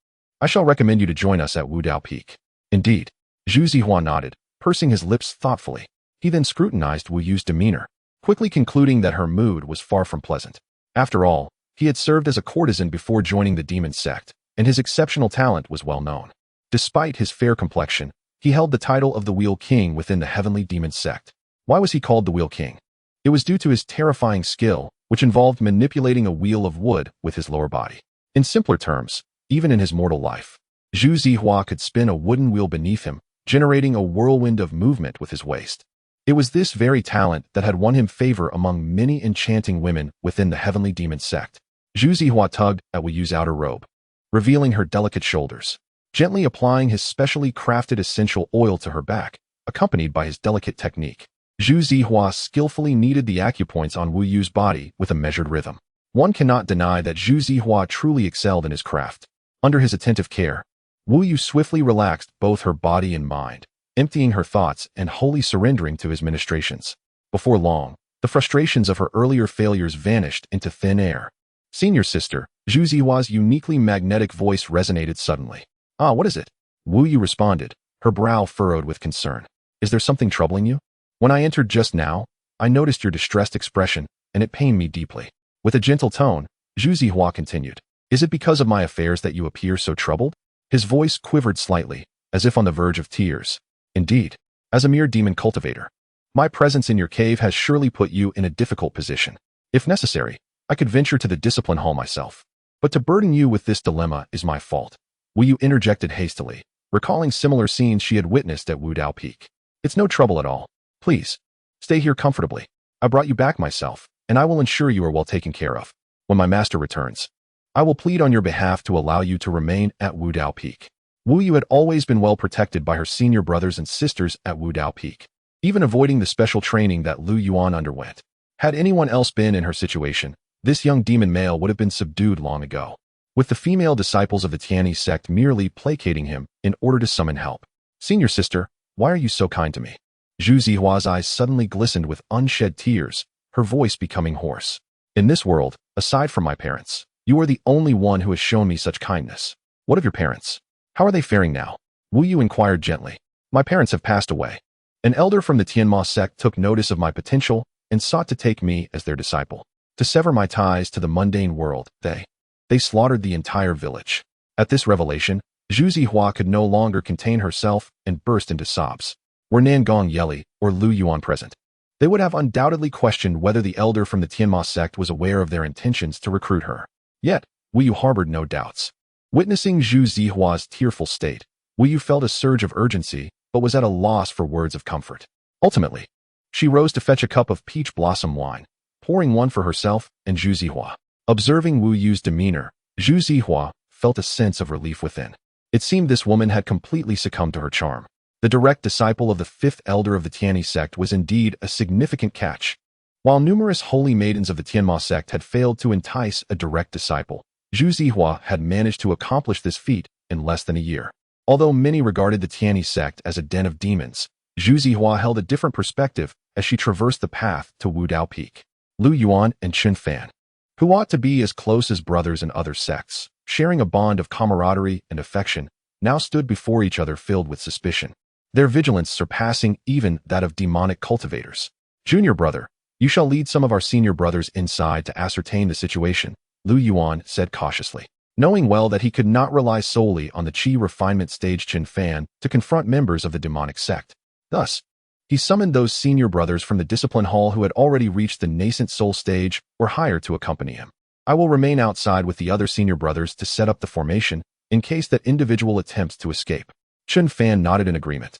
I shall recommend you to join us at Wu Dao Peak. Indeed. Zhu Zihua nodded, pursing his lips thoughtfully. He then scrutinized Wu Yu's demeanor, quickly concluding that her mood was far from pleasant. After all, he had served as a courtesan before joining the demon sect, and his exceptional talent was well known. Despite his fair complexion, he held the title of the Wheel King within the heavenly demon sect. Why was he called the Wheel King? It was due to his terrifying skill, which involved manipulating a wheel of wood with his lower body. In simpler terms, even in his mortal life, Zhu Zihua could spin a wooden wheel beneath him, generating a whirlwind of movement with his waist. It was this very talent that had won him favor among many enchanting women within the heavenly demon sect. Zhu Zihua tugged at Wu Yu's outer robe, revealing her delicate shoulders, gently applying his specially crafted essential oil to her back, accompanied by his delicate technique. Zhu Zihua skillfully kneaded the acupoints on Wu Yu's body with a measured rhythm. One cannot deny that Zhu Zihua truly excelled in his craft. Under his attentive care, Wu Yu swiftly relaxed both her body and mind, emptying her thoughts and wholly surrendering to his ministrations. Before long, the frustrations of her earlier failures vanished into thin air. Senior sister, Zhu Zihua's uniquely magnetic voice resonated suddenly. "Ah, what is it?" Wu Yu responded, her brow furrowed with concern. "Is there something troubling you? When I entered just now, I noticed your distressed expression, and it pained me deeply." With a gentle tone, Zhu Zihua continued, "Is it because of my affairs that you appear so troubled?" His voice quivered slightly, as if on the verge of tears. "Indeed. As a mere demon cultivator, my presence in your cave has surely put you in a difficult position. If necessary, I could venture to the discipline hall myself. But to burden you with this dilemma is my fault." Wu Yu interjected hastily, recalling similar scenes she had witnessed at Wudao Peak. "It's no trouble at all. Please, stay here comfortably. I brought you back myself, and I will ensure you are well taken care of. When my master returns, I will plead on your behalf to allow you to remain at Wudao Peak." Wu Yu had always been well protected by her senior brothers and sisters at Wudao Peak, even avoiding the special training that Lu Yuan underwent. Had anyone else been in her situation, this young demon male would have been subdued long ago, with the female disciples of the Tianyi Sect merely placating him in order to summon help. "Senior sister, why are you so kind to me?" Zhu Zihua's eyes suddenly glistened with unshed tears, her voice becoming hoarse. "In this world, aside from my parents, you are the only one who has shown me such kindness. What of your parents? How are they faring now?" Wu Yu inquired gently. "My parents have passed away. An elder from the Tianyi Sect took notice of my potential and sought to take me as their disciple. To sever my ties to the mundane world, they slaughtered the entire village." At this revelation, Zhu Zihua could no longer contain herself and burst into sobs. Were Nangong Yeli or Lu Yuan present, they would have undoubtedly questioned whether the elder from the Tianyi Sect was aware of their intentions to recruit her. Yet, Wu Yu harbored no doubts. Witnessing Zhu Zihua's tearful state, Wu Yu felt a surge of urgency, but was at a loss for words of comfort. Ultimately, she rose to fetch a cup of peach blossom wine, pouring one for herself and Zhu Zihua. Observing Wu Yu's demeanor, Zhu Zihua felt a sense of relief within. It seemed this woman had completely succumbed to her charm. The direct disciple of the fifth elder of the Tianyi Sect was indeed a significant catch. While numerous holy maidens of the Tianyi Sect had failed to entice a direct disciple, Zhu Zihua had managed to accomplish this feat in less than a year. Although many regarded the Tianyi Sect as a den of demons, Zhu Zihua held a different perspective as she traversed the path to Wudao Peak. Lu Yuan and Chen Fan, who ought to be as close as brothers in other sects, sharing a bond of camaraderie and affection, now stood before each other filled with suspicion, their vigilance surpassing even that of demonic cultivators. "Junior brother, you shall lead some of our senior brothers inside to ascertain the situation," Lu Yuan said cautiously, knowing well that he could not rely solely on the Qi refinement stage Chen Fan to confront members of the demonic sect. Thus, he summoned those senior brothers from the discipline hall who had already reached the nascent soul stage or higher to accompany him. "I will remain outside with the other senior brothers to set up the formation in case that individual attempts to escape." Chen Fan nodded in agreement,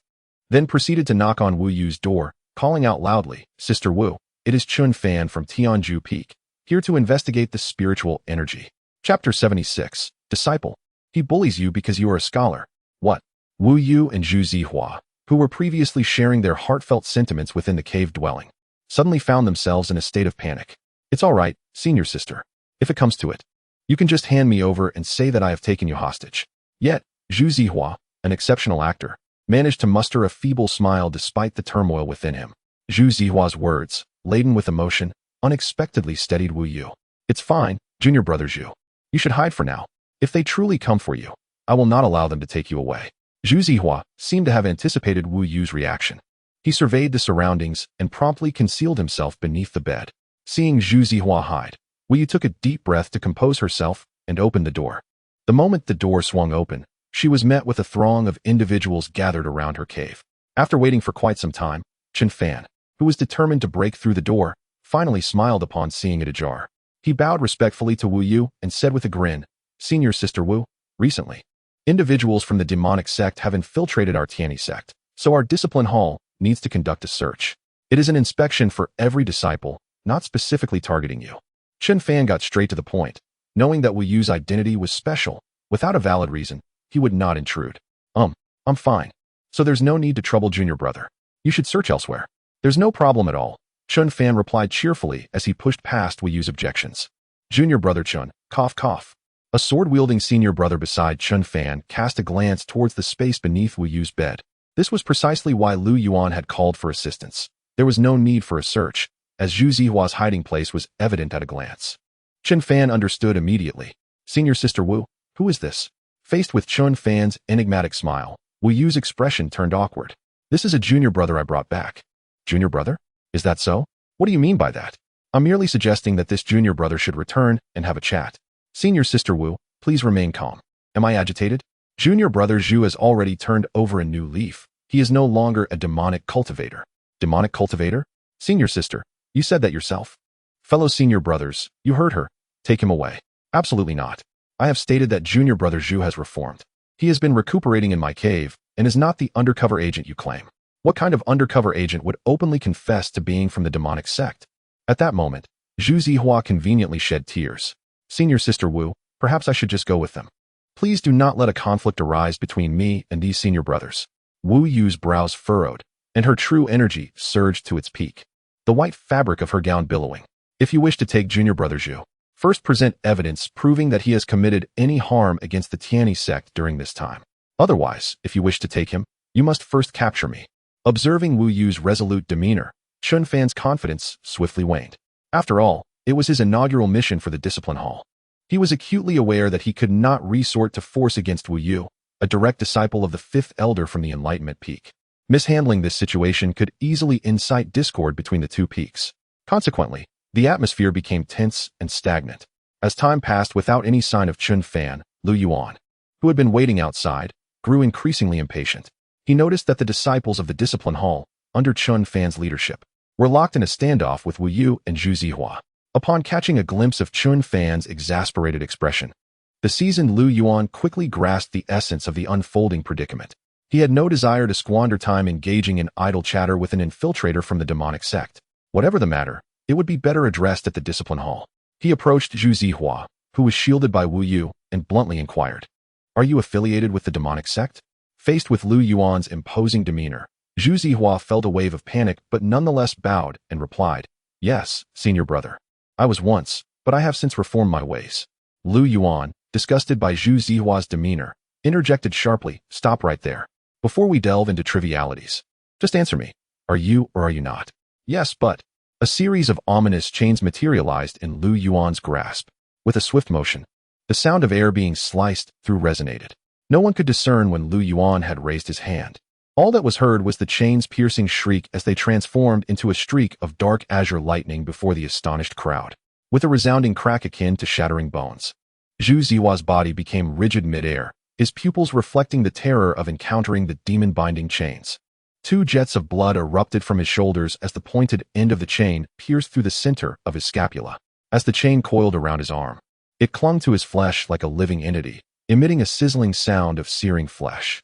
then proceeded to knock on Wu Yu's door, calling out loudly, "Sister Wu, it is Chen Fan from Tianji Peak, here to investigate the spiritual energy." Chapter 76, Disciple. He bullies you because you are a scholar. What? Wu Yu and Zhu Zihua, who were previously sharing their heartfelt sentiments within the cave dwelling, suddenly found themselves in a state of panic. "It's all right, senior sister. If it comes to it, you can just hand me over and say that I have taken you hostage." Yet, Zhu Zihua, an exceptional actor, managed to muster a feeble smile despite the turmoil within him. Zhu Zihua's words, laden with emotion, unexpectedly steadied Wu Yu. "It's fine, junior brother Zhu. You should hide for now. If they truly come for you, I will not allow them to take you away." Zhu Zihua seemed to have anticipated Wu Yu's reaction. He surveyed the surroundings and promptly concealed himself beneath the bed. Seeing Zhu Zihua hide, Wu Yu took a deep breath to compose herself and opened the door. The moment the door swung open, she was met with a throng of individuals gathered around her cave. After waiting for quite some time, Chen Fan, who was determined to break through the door, finally smiled upon seeing it ajar. He bowed respectfully to Wu Yu and said with a grin, "Senior Sister Wu, recently, individuals from the demonic sect have infiltrated our Tianyi Sect, so our discipline hall needs to conduct a search. It is an inspection for every disciple, not specifically targeting you." Chen Fan got straight to the point, knowing that Wu Yu's identity was special. Without a valid reason, he would not intrude. I'm fine. So there's no need to trouble junior brother. You should search elsewhere." "There's no problem at all," Chen Fan replied cheerfully as he pushed past Wu Yu's objections. "Junior brother Chen, cough cough." A sword-wielding senior brother beside Chen Fan cast a glance towards the space beneath Wu Yu's bed. This was precisely why Lu Yuan had called for assistance. There was no need for a search, as Zhu Zihua's hiding place was evident at a glance. Chen Fan understood immediately. Senior Sister Wu, who is this? Faced with Chen Fan's enigmatic smile, Wu Yu's expression turned awkward. This is a junior brother I brought back. Junior brother? Is that so? What do you mean by that? I'm merely suggesting that this junior brother should return and have a chat. Senior Sister Wu, please remain calm. Am I agitated? Junior brother Zhu has already turned over a new leaf. He is no longer a demonic cultivator. Demonic cultivator? Senior sister, you said that yourself. Fellow senior brothers, you heard her. Take him away. Absolutely not. I have stated that junior brother Zhu has reformed. He has been recuperating in my cave and is not the undercover agent you claim. What kind of undercover agent would openly confess to being from the demonic sect? At that moment, Zhu Zihua conveniently shed tears. Senior Sister Wu, perhaps I should just go with them. Please do not let a conflict arise between me and these senior brothers. Wu Yu's brows furrowed, and her true energy surged to its peak, the white fabric of her gown billowing. If you wish to take junior brother Zhu, first present evidence proving that he has committed any harm against the Tianyi Sect during this time. Otherwise, if you wish to take him, you must first capture me. Observing Wu Yu's resolute demeanor, Chen Fan's confidence swiftly waned. After all, it was his inaugural mission for the discipline hall. He was acutely aware that he could not resort to force against Wu Yu, a direct disciple of the fifth elder from the Enlightenment Peak. Mishandling this situation could easily incite discord between the two peaks. Consequently, the atmosphere became tense and stagnant. As time passed without any sign of Chen Fan, Lu Yuan, who had been waiting outside, grew increasingly impatient. He noticed that the disciples of the discipline hall, under Chen Fan's leadership, were locked in a standoff with Wu Yu and Zhu Zihua. Upon catching a glimpse of Chen Fan's exasperated expression, the seasoned Lu Yuan quickly grasped the essence of the unfolding predicament. He had no desire to squander time engaging in idle chatter with an infiltrator from the demonic sect. Whatever the matter, it would be better addressed at the discipline hall. He approached Zhu Zihua, who was shielded by Wu Yu, and bluntly inquired, "Are you affiliated with the demonic sect?" Faced with Lu Yuan's imposing demeanor, Zhu Zihua felt a wave of panic but nonetheless bowed and replied, "Yes, senior brother. I was once, but I have since reformed my ways." Lu Yuan, disgusted by Zhu Zihua's demeanor, interjected sharply, "Stop right there. Before we delve into trivialities, just answer me. Are you or are you not?" "Yes, but..." A series of ominous chains materialized in Lu Yuan's grasp. With a swift motion, the sound of air being sliced through resonated. No one could discern when Lu Yuan had raised his hand. All that was heard was the chains' piercing shriek as they transformed into a streak of dark azure lightning before the astonished crowd. With a resounding crack akin to shattering bones, Zhu Zihua's body became rigid mid-air, his pupils reflecting the terror of encountering the demon-binding chains. 2 jets of blood erupted from his shoulders as the pointed end of the chain pierced through the center of his scapula. As the chain coiled around his arm, it clung to his flesh like a living entity, emitting a sizzling sound of searing flesh.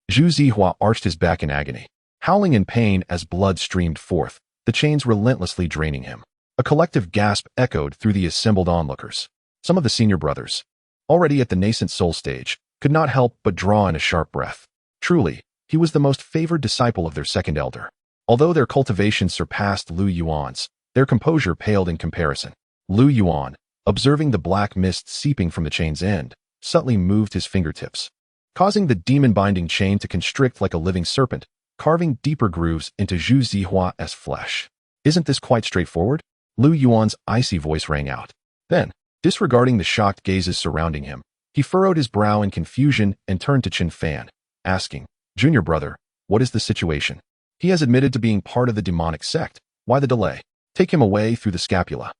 Zhu Zihua arched his back in agony, howling in pain as blood streamed forth, the chains relentlessly draining him. A collective gasp echoed through the assembled onlookers. Some of the senior brothers, already at the nascent soul stage, could not help but draw in a sharp breath. Truly, he was the most favored disciple of their second elder. Although their cultivation surpassed Lu Yuan's, their composure paled in comparison. Lu Yuan, observing the black mist seeping from the chain's end, subtly moved his fingertips, causing the demon-binding chain to constrict like a living serpent, carving deeper grooves into Zhu Zihua's flesh. "Isn't this quite straightforward?" Lu Yuan's icy voice rang out. Then, disregarding the shocked gazes surrounding him, he furrowed his brow in confusion and turned to Chen Fan, asking, "Junior brother, what is the situation? He has admitted to being part of the demonic sect. Why the delay? Take him away through the scapula.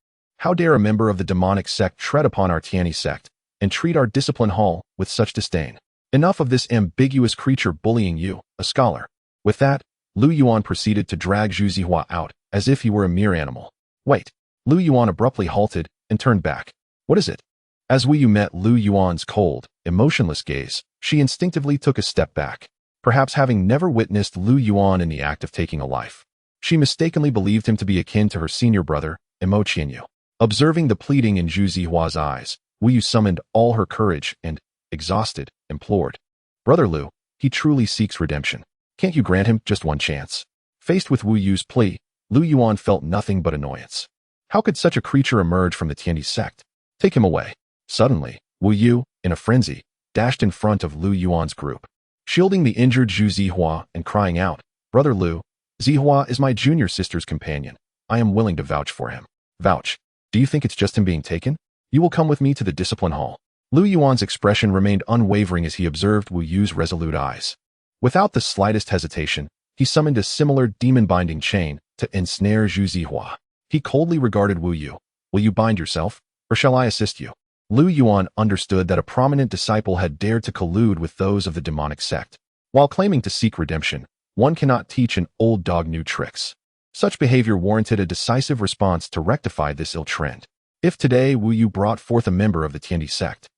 How dare a member of the demonic sect tread upon our Tianyi Sect and treat our discipline hall with such disdain? Enough of this ambiguous creature bullying you, a scholar." With that, Lu Yuan proceeded to drag Zhu Zihua out as if he were a mere animal. "Wait." Lu Yuan abruptly halted and turned back. "What is it?" As Wu Yu met Lu Yuan's cold, emotionless gaze, she instinctively took a step back. Perhaps having never witnessed Lu Yuan in the act of taking a life, she mistakenly believed him to be akin to her senior brother, Mo Qianyu. Observing the pleading in Zhu Zihua's eyes, Wu Yu summoned all her courage and, exhausted, implored, "Brother Lu, he truly seeks redemption. Can't you grant him just one chance?" Faced with Wu Yu's plea, Lu Yuan felt nothing but annoyance. How could such a creature emerge from the Tianyi Sect? "Take him away." Suddenly, Wu Yu, in a frenzy, dashed in front of Lu Yuan's group. shielding the injured Zhu Zihua and crying out, "Brother Lu, Zihua is my junior sister's companion. I am willing to vouch for him." "Vouch? Do you think it's just him being taken? You will come with me to the discipline hall." Lu Yuan's expression remained unwavering as he observed Wu Yu's resolute eyes. Without the slightest hesitation, he summoned a similar demon-binding chain to ensnare Zhu Zihua. He coldly regarded Wu Yu. "Will you bind yourself, or shall I assist you?" Lu Yuan understood that a prominent disciple had dared to collude with those of the demonic sect. While claiming to seek redemption, one cannot teach an old dog new tricks. Such behavior warranted a decisive response to rectify this ill trend. If today Wu Yu brought forth a member of the Tianyi Sect,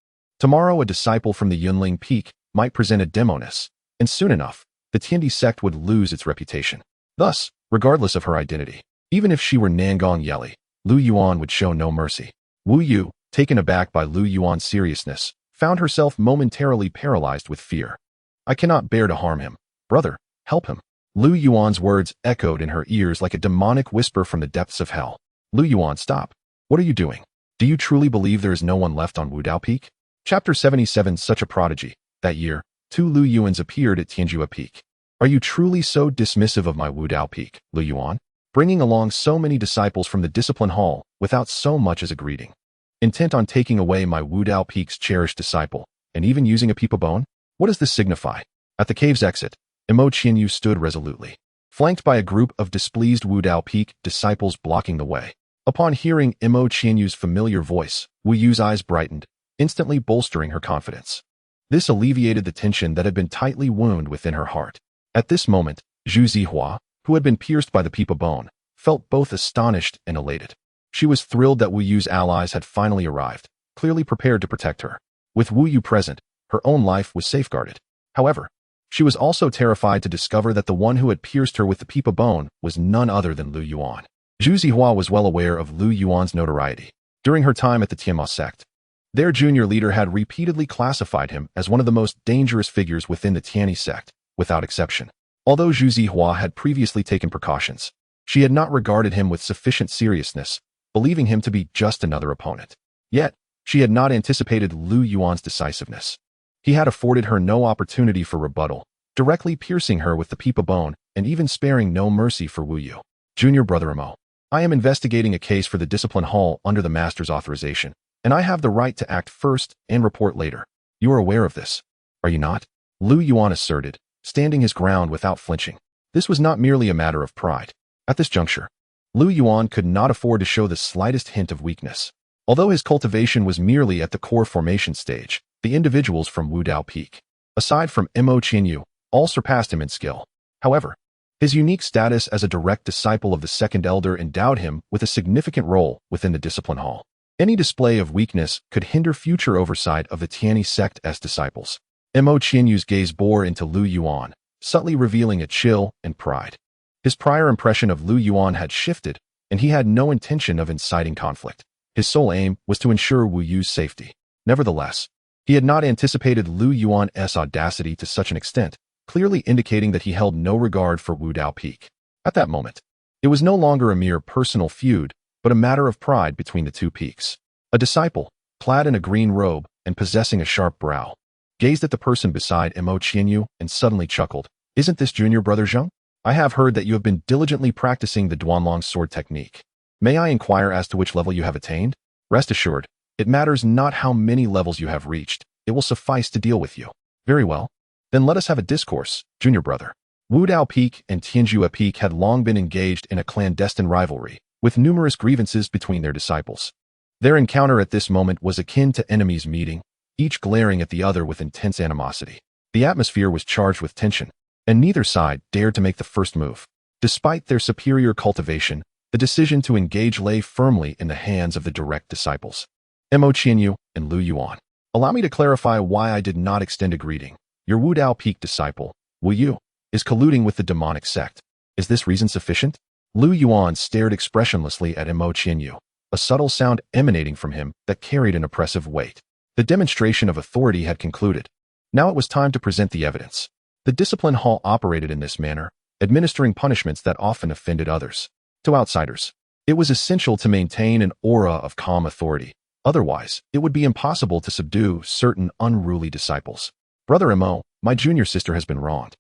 tomorrow a disciple from the Yunling Peak might present a demoness, and soon enough, the Tianyi Sect would lose its reputation. Thus, regardless of her identity, even if she were Nangong Yeli, Lu Yuan would show no mercy. Wu Yu, taken aback by Lu Yuan's seriousness, found herself momentarily paralyzed with fear. "I cannot bear to harm him. Brother, help him." Lu Yuan's words echoed in her ears like a demonic whisper from the depths of hell. "Lu Yuan, stop. What are you doing? Do you truly believe there is no one left on Wudao Peak?" Chapter 77. Such a prodigy. That year, 2 Lu Yuans appeared at Tianjua Peak. "Are you truly so dismissive of my Wudao Peak, Lu Yuan? Bringing along so many disciples from the discipline hall without so much as a greeting? Intent on taking away my Wudao Peak's cherished disciple, and even using a peep of bone? What does this signify?" At the cave's exit, Imo Qianyu stood resolutely, flanked by a group of displeased Wudao Peak disciples blocking the way. Upon hearing Imo Qianyu's familiar voice, Wu Yu's eyes brightened, instantly bolstering her confidence. This alleviated the tension that had been tightly wound within her heart. At this moment, Zhu Zihua, who had been pierced by the peep of bone, felt both astonished and elated. She was thrilled that Wu Yu's allies had finally arrived, clearly prepared to protect her. With Wu Yu present, her own life was safeguarded. However, she was also terrified to discover that the one who had pierced her with the peep of bone was none other than Lu Yuan. Zhu Zihua was well aware of Lu Yuan's notoriety. During her time at the Tianyi Sect, their junior leader had repeatedly classified him as one of the most dangerous figures within the Tianyi Sect, without exception. Although Zhu Zihua had previously taken precautions, she had not regarded him with sufficient seriousness, believing him to be just another opponent. Yet, she had not anticipated Lu Yuan's decisiveness. He had afforded her no opportunity for rebuttal, directly piercing her with the peep of bone and even sparing no mercy for Wu Yu. "Junior brother Imo, I am investigating a case for the discipline hall under the master's authorization, and I have the right to act first and report later. You are aware of this, are you not?" Lu Yuan asserted, standing his ground without flinching. This was not merely a matter of pride. At this juncture, Lu Yuan could not afford to show the slightest hint of weakness. Although his cultivation was merely at the core formation stage, the individuals from Wudao Peak, aside from Imo Qianyu, all surpassed him in skill. However, his unique status as a direct disciple of the second elder endowed him with a significant role within the discipline hall. Any display of weakness could hinder future oversight of the Tianyi Sect's disciples. Imo Qianyu's gaze bore into Lu Yuan, subtly revealing a chill and pride. His prior impression of Lu Yuan had shifted, and he had no intention of inciting conflict. His sole aim was to ensure Wu Yu's safety. Nevertheless, he had not anticipated Lu Yuan's audacity to such an extent, clearly indicating that he held no regard for Wudao Peak. At that moment, it was no longer a mere personal feud, but a matter of pride between the two peaks. A disciple, clad in a green robe and possessing a sharp brow, gazed at the person beside Imo Qianyu and suddenly chuckled. "Isn't this junior brother Zheng? I have heard that you have been diligently practicing the Duanlong sword technique. May I inquire as to which level you have attained? Rest assured, it matters not how many levels you have reached, it will suffice to deal with you." "Very well. Then let us have a discourse, junior brother." Wudao Peak and Tianjua Peak had long been engaged in a clandestine rivalry, with numerous grievances between their disciples. Their encounter at this moment was akin to enemies meeting, each glaring at the other with intense animosity. The atmosphere was charged with tension, and neither side dared to make the first move. Despite their superior cultivation, the decision to engage lay firmly in the hands of the direct disciples, Imo Qianyu and Lu Yuan. "Allow me to clarify why I did not extend a greeting. Your Wudao Peak disciple, Wu Yu, is colluding with the demonic sect. Is this reason sufficient?" Lu Yuan stared expressionlessly at Imo Qianyu, a subtle sound emanating from him that carried an oppressive weight. The demonstration of authority had concluded. Now it was time to present the evidence. The discipline hall operated in this manner, administering punishments that often offended others. To outsiders, it was essential to maintain an aura of calm authority. Otherwise, it would be impossible to subdue certain unruly disciples. "Brother Imo, my junior sister has been wronged.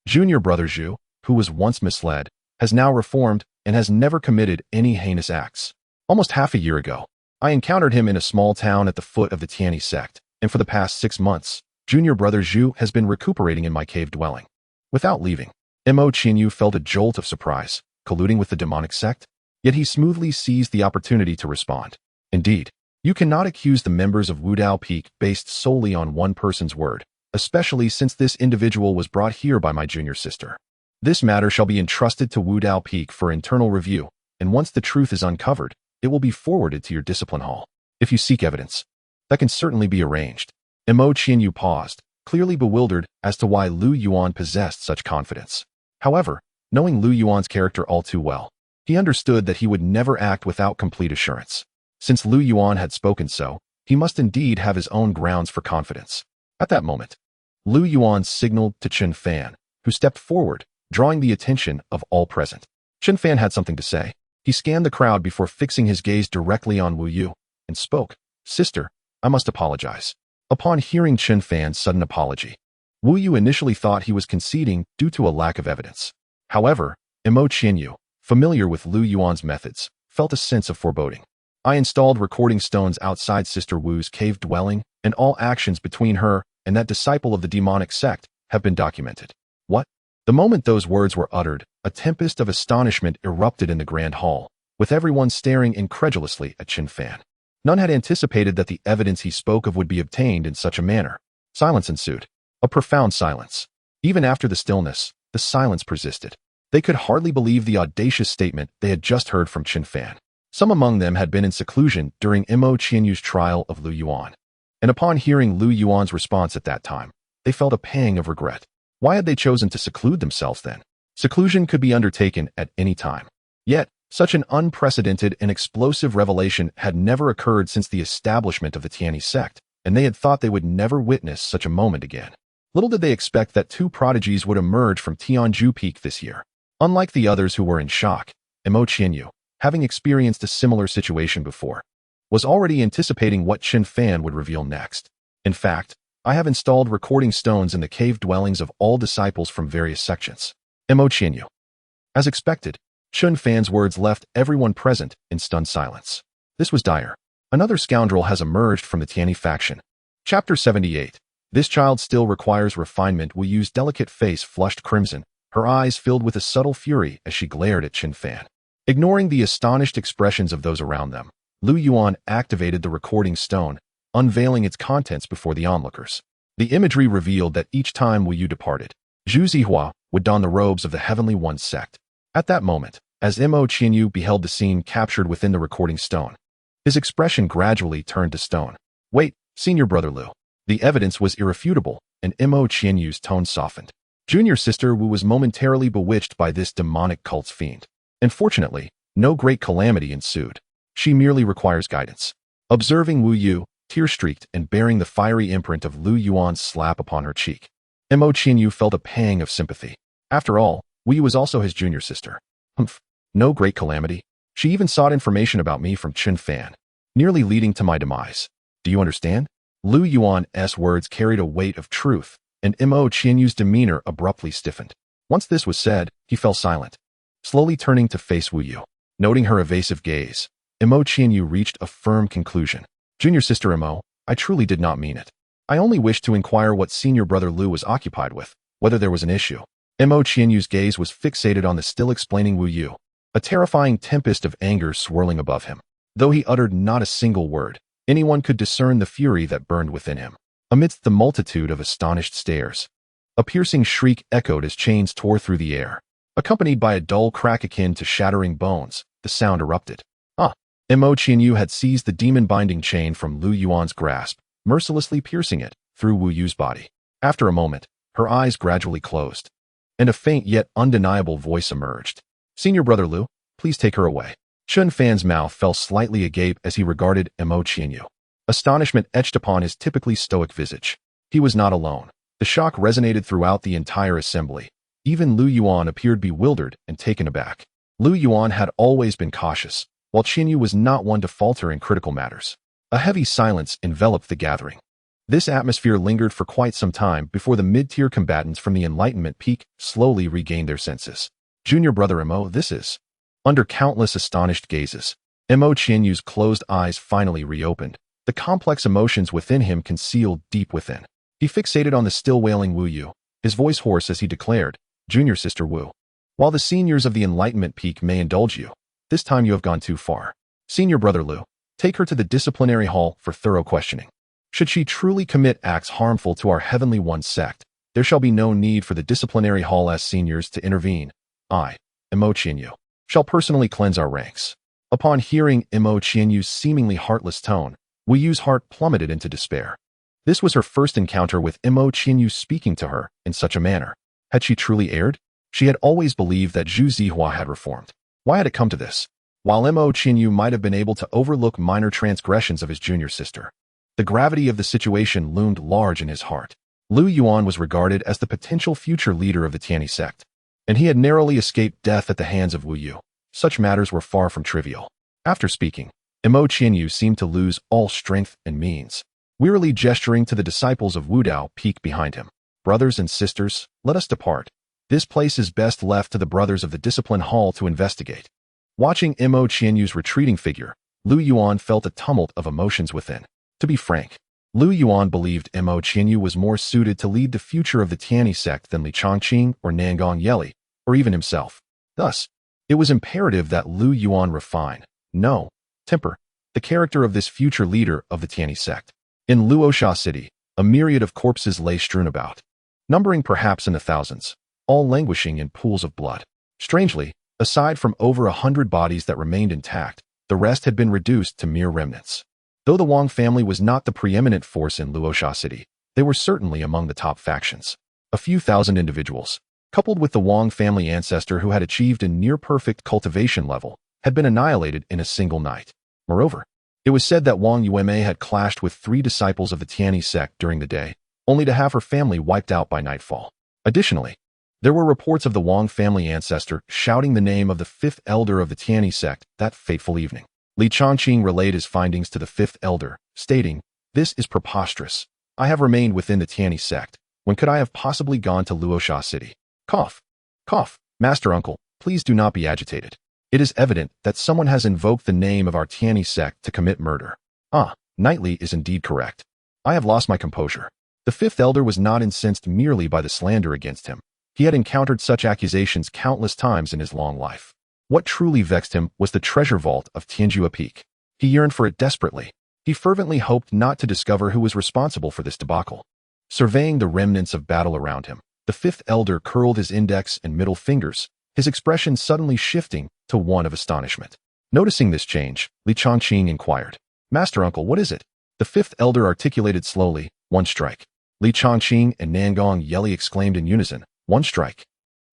Junior brother Zhu, who was once misled, has now reformed and has never committed any heinous acts. Almost half a year ago, I encountered him in a small town at the foot of the Tianyi Sect, and for the past 6 months, junior brother Zhu has been recuperating in my cave dwelling. Without leaving, Mo Qianyu felt a jolt of surprise, colluding with the demonic sect, yet he smoothly seized the opportunity to respond. Indeed, you cannot accuse the members of Wudao Peak based solely on one person's word, especially since this individual was brought here by my junior sister. This matter shall be entrusted to Wudao Peak for internal review, and once the truth is uncovered, it will be forwarded to your discipline hall. If you seek evidence, that can certainly be arranged. Mo Qianyu paused, clearly bewildered as to why Lu Yuan possessed such confidence. However, knowing Lu Yuan's character all too well, he understood that he would never act without complete assurance. Since Lu Yuan had spoken so, he must indeed have his own grounds for confidence. At that moment, Lu Yuan signaled to Chen Fan, who stepped forward, drawing the attention of all present. Chen Fan had something to say. He scanned the crowd before fixing his gaze directly on Wu Yu, and spoke, "Sister, I must apologize." Upon hearing Chen Fan's sudden apology, Wu Yu initially thought he was conceding due to a lack of evidence. However, Mo Qianyu, familiar with Lu Yuan's methods, felt a sense of foreboding. I installed recording stones outside Sister Wu's cave dwelling, and all actions between her and that disciple of the demonic sect have been documented. What? The moment those words were uttered, a tempest of astonishment erupted in the grand hall, with everyone staring incredulously at Chen Fan. None had anticipated that the evidence he spoke of would be obtained in such a manner. Silence ensued. A profound silence. Even after the stillness, the silence persisted. They could hardly believe the audacious statement they had just heard from Chen Fan. Some among them had been in seclusion during Mo Qianyu's trial of Lu Yuan. And upon hearing Lu Yuan's response at that time, they felt a pang of regret. Why had they chosen to seclude themselves then? Seclusion could be undertaken at any time. Yet, such an unprecedented and explosive revelation had never occurred since the establishment of the Tianyi Sect, and they had thought they would never witness such a moment again. Little did they expect that 2 prodigies would emerge from Tianyi Peak this year. Unlike the others who were in shock, Mo Qianyu, having experienced a similar situation before, was already anticipating what Chen Fan would reveal next. In fact, I have installed recording stones in the cave dwellings of all disciples from various sections. Mo Qianyu. As expected, Chen Fan's words left everyone present in stunned silence. This was dire. Another scoundrel has emerged from the Tianyi faction. Chapter 78. This child still requires refinement. Wu Yu's delicate face flushed crimson, her eyes filled with a subtle fury as she glared at Chen Fan. Ignoring the astonished expressions of those around them, Lu Yuan activated the recording stone, unveiling its contents before the onlookers. The imagery revealed that each time Wu Yu departed, Zhu Zihua would don the robes of the Heavenly One sect. At that moment, as Mo Qianyu beheld the scene captured within the recording stone, his expression gradually turned to stone. "Wait, senior brother Lu." The evidence was irrefutable, and Mo Qianyu's tone softened. Junior sister Wu was momentarily bewitched by this demonic cult's fiend. Unfortunately, no great calamity ensued. She merely requires guidance. Observing Wu Yu, tear-streaked and bearing the fiery imprint of Lu Yuan's slap upon her cheek, Mo Qianyu felt a pang of sympathy. After all, Wu Yu was also his junior sister. Humph, no great calamity. She even sought information about me from Chen Fan, nearly leading to my demise. Do you understand? Lu Yuan's words carried a weight of truth, and Mo Qianyu's demeanor abruptly stiffened. Once this was said, he fell silent, slowly turning to face Wu Yu. Noting her evasive gaze, Mo Qianyu reached a firm conclusion. Junior sister Mo, I truly did not mean it. I only wished to inquire what senior brother Lu was occupied with, whether there was an issue. Mo Qianyu's gaze was fixated on the still explaining Wu Yu, a terrifying tempest of anger swirling above him. Though he uttered not a single word, anyone could discern the fury that burned within him. Amidst the multitude of astonished stares, a piercing shriek echoed as chains tore through the air. Accompanied by a dull crack akin to shattering bones, the sound erupted. Mo Qianyu had seized the demon-binding chain from Lu Yuan's grasp, mercilessly piercing it through Wu Yu's body. After a moment, her eyes gradually closed, and a faint yet undeniable voice emerged. Senior brother Lu, please take her away. Chen Fan's mouth fell slightly agape as he regarded Mo Qianyu. Astonishment etched upon his typically stoic visage. He was not alone. The shock resonated throughout the entire assembly. Even Lu Yuan appeared bewildered and taken aback. Lu Yuan had always been cautious, while Qianyu was not one to falter in critical matters. A heavy silence enveloped the gathering. This atmosphere lingered for quite some time before the mid-tier combatants from the Enlightenment peak slowly regained their senses. Junior brother Mo, this is. Under countless astonished gazes, Mo Qianyu's closed eyes finally reopened, the complex emotions within him concealed deep within. He fixated on the still wailing Wu Yu, his voice hoarse as he declared, Junior sister Wu. While the seniors of the Enlightenment peak may indulge you, this time you have gone too far. Senior brother Lu, take her to the disciplinary hall for thorough questioning. Should she truly commit acts harmful to our Heavenly One sect, there shall be no need for the disciplinary hall as seniors to intervene. I, Mo Qianyu, shall personally cleanse our ranks. Upon hearing Mo Qianyu's seemingly heartless tone, Wu Yu's heart plummeted into despair. This was her first encounter with Mo Qianyu speaking to her in such a manner. Had she truly erred? She had always believed that Zhu Zihua had reformed. Why had it come to this? While Mo Qianyu might have been able to overlook minor transgressions of his junior sister, the gravity of the situation loomed large in his heart. Lu Yuan was regarded as the potential future leader of the Tianyi Sect, and he had narrowly escaped death at the hands of Wu Yu. Such matters were far from trivial. After speaking, Mo Qianyu seemed to lose all strength and means, wearily gesturing to the disciples of Wu Dao peak behind him. Brothers and sisters, let us depart. This place is best left to the brothers of the discipline hall to investigate. Watching Mo Qianyu's retreating figure, Lu Yuan felt a tumult of emotions within. To be frank, Lu Yuan believed Mo Qianyu was more suited to lead the future of the Tianyi Sect than Li Chongqing or Nangong Yeli, or even himself. Thus, it was imperative that Lu Yuan refine, temper, the character of this future leader of the Tianyi Sect. In Luosha City, a myriad of corpses lay strewn about, numbering perhaps in the thousands, all languishing in pools of blood. Strangely, aside from over 100 bodies that remained intact, the rest had been reduced to mere remnants. Though the Wang family was not the preeminent force in Luosha City, they were certainly among the top factions. A few thousand individuals, coupled with the Wang family ancestor who had achieved a near-perfect cultivation level, had been annihilated in a single night. Moreover, it was said that Wang Yueme had clashed with 3 disciples of the Tianyi Sect during the day, only to have her family wiped out by nightfall. Additionally, there were reports of the Wang family ancestor shouting the name of the 5th elder of the Tianyi Sect that fateful evening. Li Chongqing relayed his findings to the 5th elder, stating, This is preposterous. I have remained within the Tianyi Sect. When could I have possibly gone to Luosha City? Cough. Cough. Master Uncle, please do not be agitated. It is evident that someone has invoked the name of our Tianyi Sect to commit murder. Knightley is indeed correct. I have lost my composure. The 5th elder was not incensed merely by the slander against him. He had encountered such accusations countless times in his long life. What truly vexed him was the treasure vault of Tianjua Peak. He yearned for it desperately. He fervently hoped not to discover who was responsible for this debacle. Surveying the remnants of battle around him, the 5th elder curled his index and middle fingers, his expression suddenly shifting to one of astonishment. Noticing this change, Li Chongqing inquired, Master Uncle, what is it? The 5th elder articulated slowly, 1 strike. Li Chongqing and Nangong Yeli exclaimed in unison, 1 strike.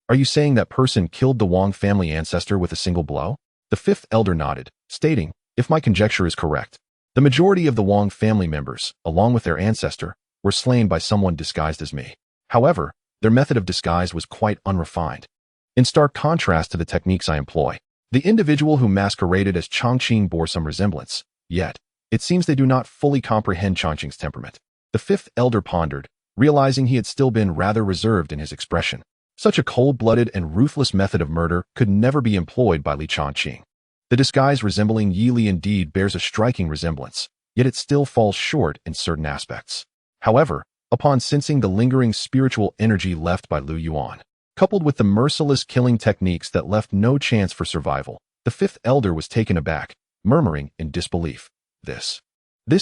Are you saying that person killed the Wang family ancestor with a single blow? The 5th elder nodded, stating, if my conjecture is correct, the majority of the Wang family members, along with their ancestor, were slain by someone disguised as me. However, their method of disguise was quite unrefined. In stark contrast to the techniques I employ, the individual who masqueraded as Chongqing bore some resemblance, yet, it seems they do not fully comprehend Chongqing's temperament. The 5th elder pondered, realizing he had still been rather reserved in his expression. Such a cold-blooded and ruthless method of murder could never be employed by Li Chongqing. The disguise resembling Yi Li indeed bears a striking resemblance, yet it still falls short in certain aspects. However, upon sensing the lingering spiritual energy left by Lu Yuan, coupled with the merciless killing techniques that left no chance for survival, the 5th elder was taken aback, murmuring in disbelief, This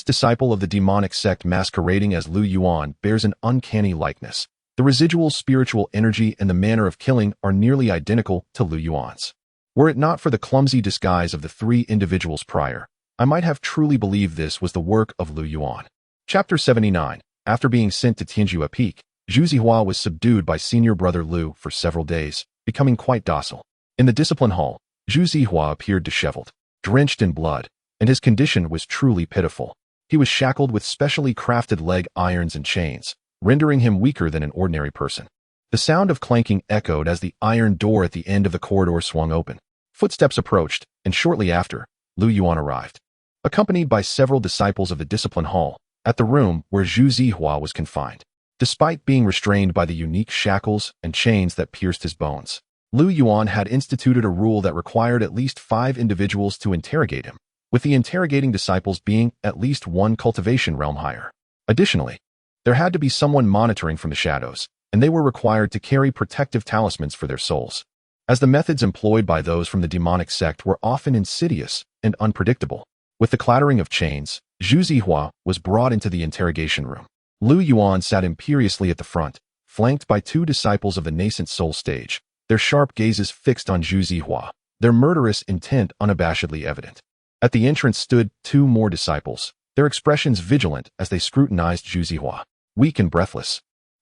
disciple of the demonic sect masquerading as Lu Yuan bears an uncanny likeness. The residual spiritual energy and the manner of killing are nearly identical to Lu Yuan's. Were it not for the clumsy disguise of the 3 individuals prior, I might have truly believed this was the work of Lu Yuan. Chapter 79. After being sent to Tianjua Peak, Zhu Zihua was subdued by senior brother Lu for several days, becoming quite docile. In the discipline hall, Zhu Zihua appeared disheveled, drenched in blood, and his condition was truly pitiful. He was shackled with specially crafted leg irons and chains, rendering him weaker than an ordinary person. The sound of clanking echoed as the iron door at the end of the corridor swung open. Footsteps approached, and shortly after, Lu Yuan arrived. Accompanied by several disciples of the discipline hall, at the room where Zhu Zihua was confined. Despite being restrained by the unique shackles and chains that pierced his bones, Lu Yuan had instituted a rule that required at least 5 individuals to interrogate him, with the interrogating disciples being at least 1 cultivation realm higher. Additionally, there had to be someone monitoring from the shadows, and they were required to carry protective talismans for their souls. As the methods employed by those from the demonic sect were often insidious and unpredictable, with the clattering of chains, Zhu Zihua was brought into the interrogation room. Lu Yuan sat imperiously at the front, flanked by 2 disciples of the nascent soul stage, their sharp gazes fixed on Zhu Zihua, their murderous intent unabashedly evident. At the entrance stood 2 more disciples, their expressions vigilant as they scrutinized Zhu Zihua. Weak and breathless,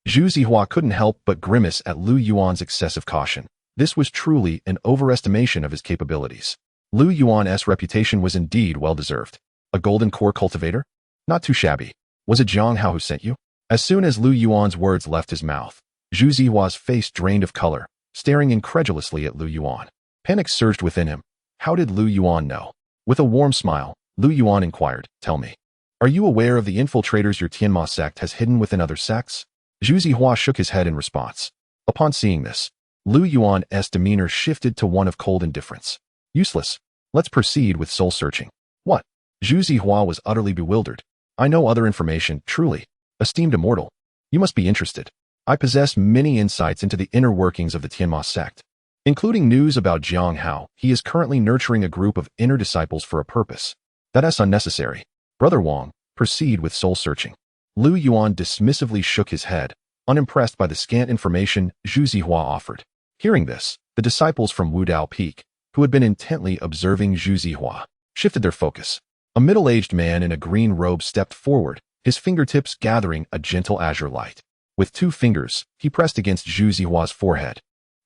Zhu Zihua couldn't help but grimace at Lu Yuan's excessive caution. This was truly an overestimation of his capabilities. Lu Yuan's reputation was indeed well-deserved. A golden core cultivator? Not too shabby. Was it Zhang Hao who sent you? As soon as Lu Yuan's words left his mouth, Zhu Zihua's face drained of color, staring incredulously at Lu Yuan. Panic surged within him. How did Lu Yuan know? With a warm smile, Lu Yuan inquired, "Tell me, are you aware of the infiltrators your Tianyi Sect has hidden within other sects?" Zhu Zihua shook his head in response. Upon seeing this, Lu Yuan's demeanor shifted to one of cold indifference. Useless. Let's proceed with soul searching. What? Zhu Zihua was utterly bewildered. I know other information, truly. Esteemed immortal. You must be interested. I possess many insights into the inner workings of the Tianyi Sect, including news about Zhang Hao. He is currently nurturing a group of inner disciples for a purpose. That is unnecessary. Brother Wang, proceed with soul searching. Lu Yuan dismissively shook his head, unimpressed by the scant information Zhu Zihua offered. Hearing this, the disciples from Wudao Peak, who had been intently observing Zhu Zihua, shifted their focus. A middle-aged man in a green robe stepped forward, his fingertips gathering a gentle azure light. With 2 fingers, he pressed against Zhu Zihua's forehead,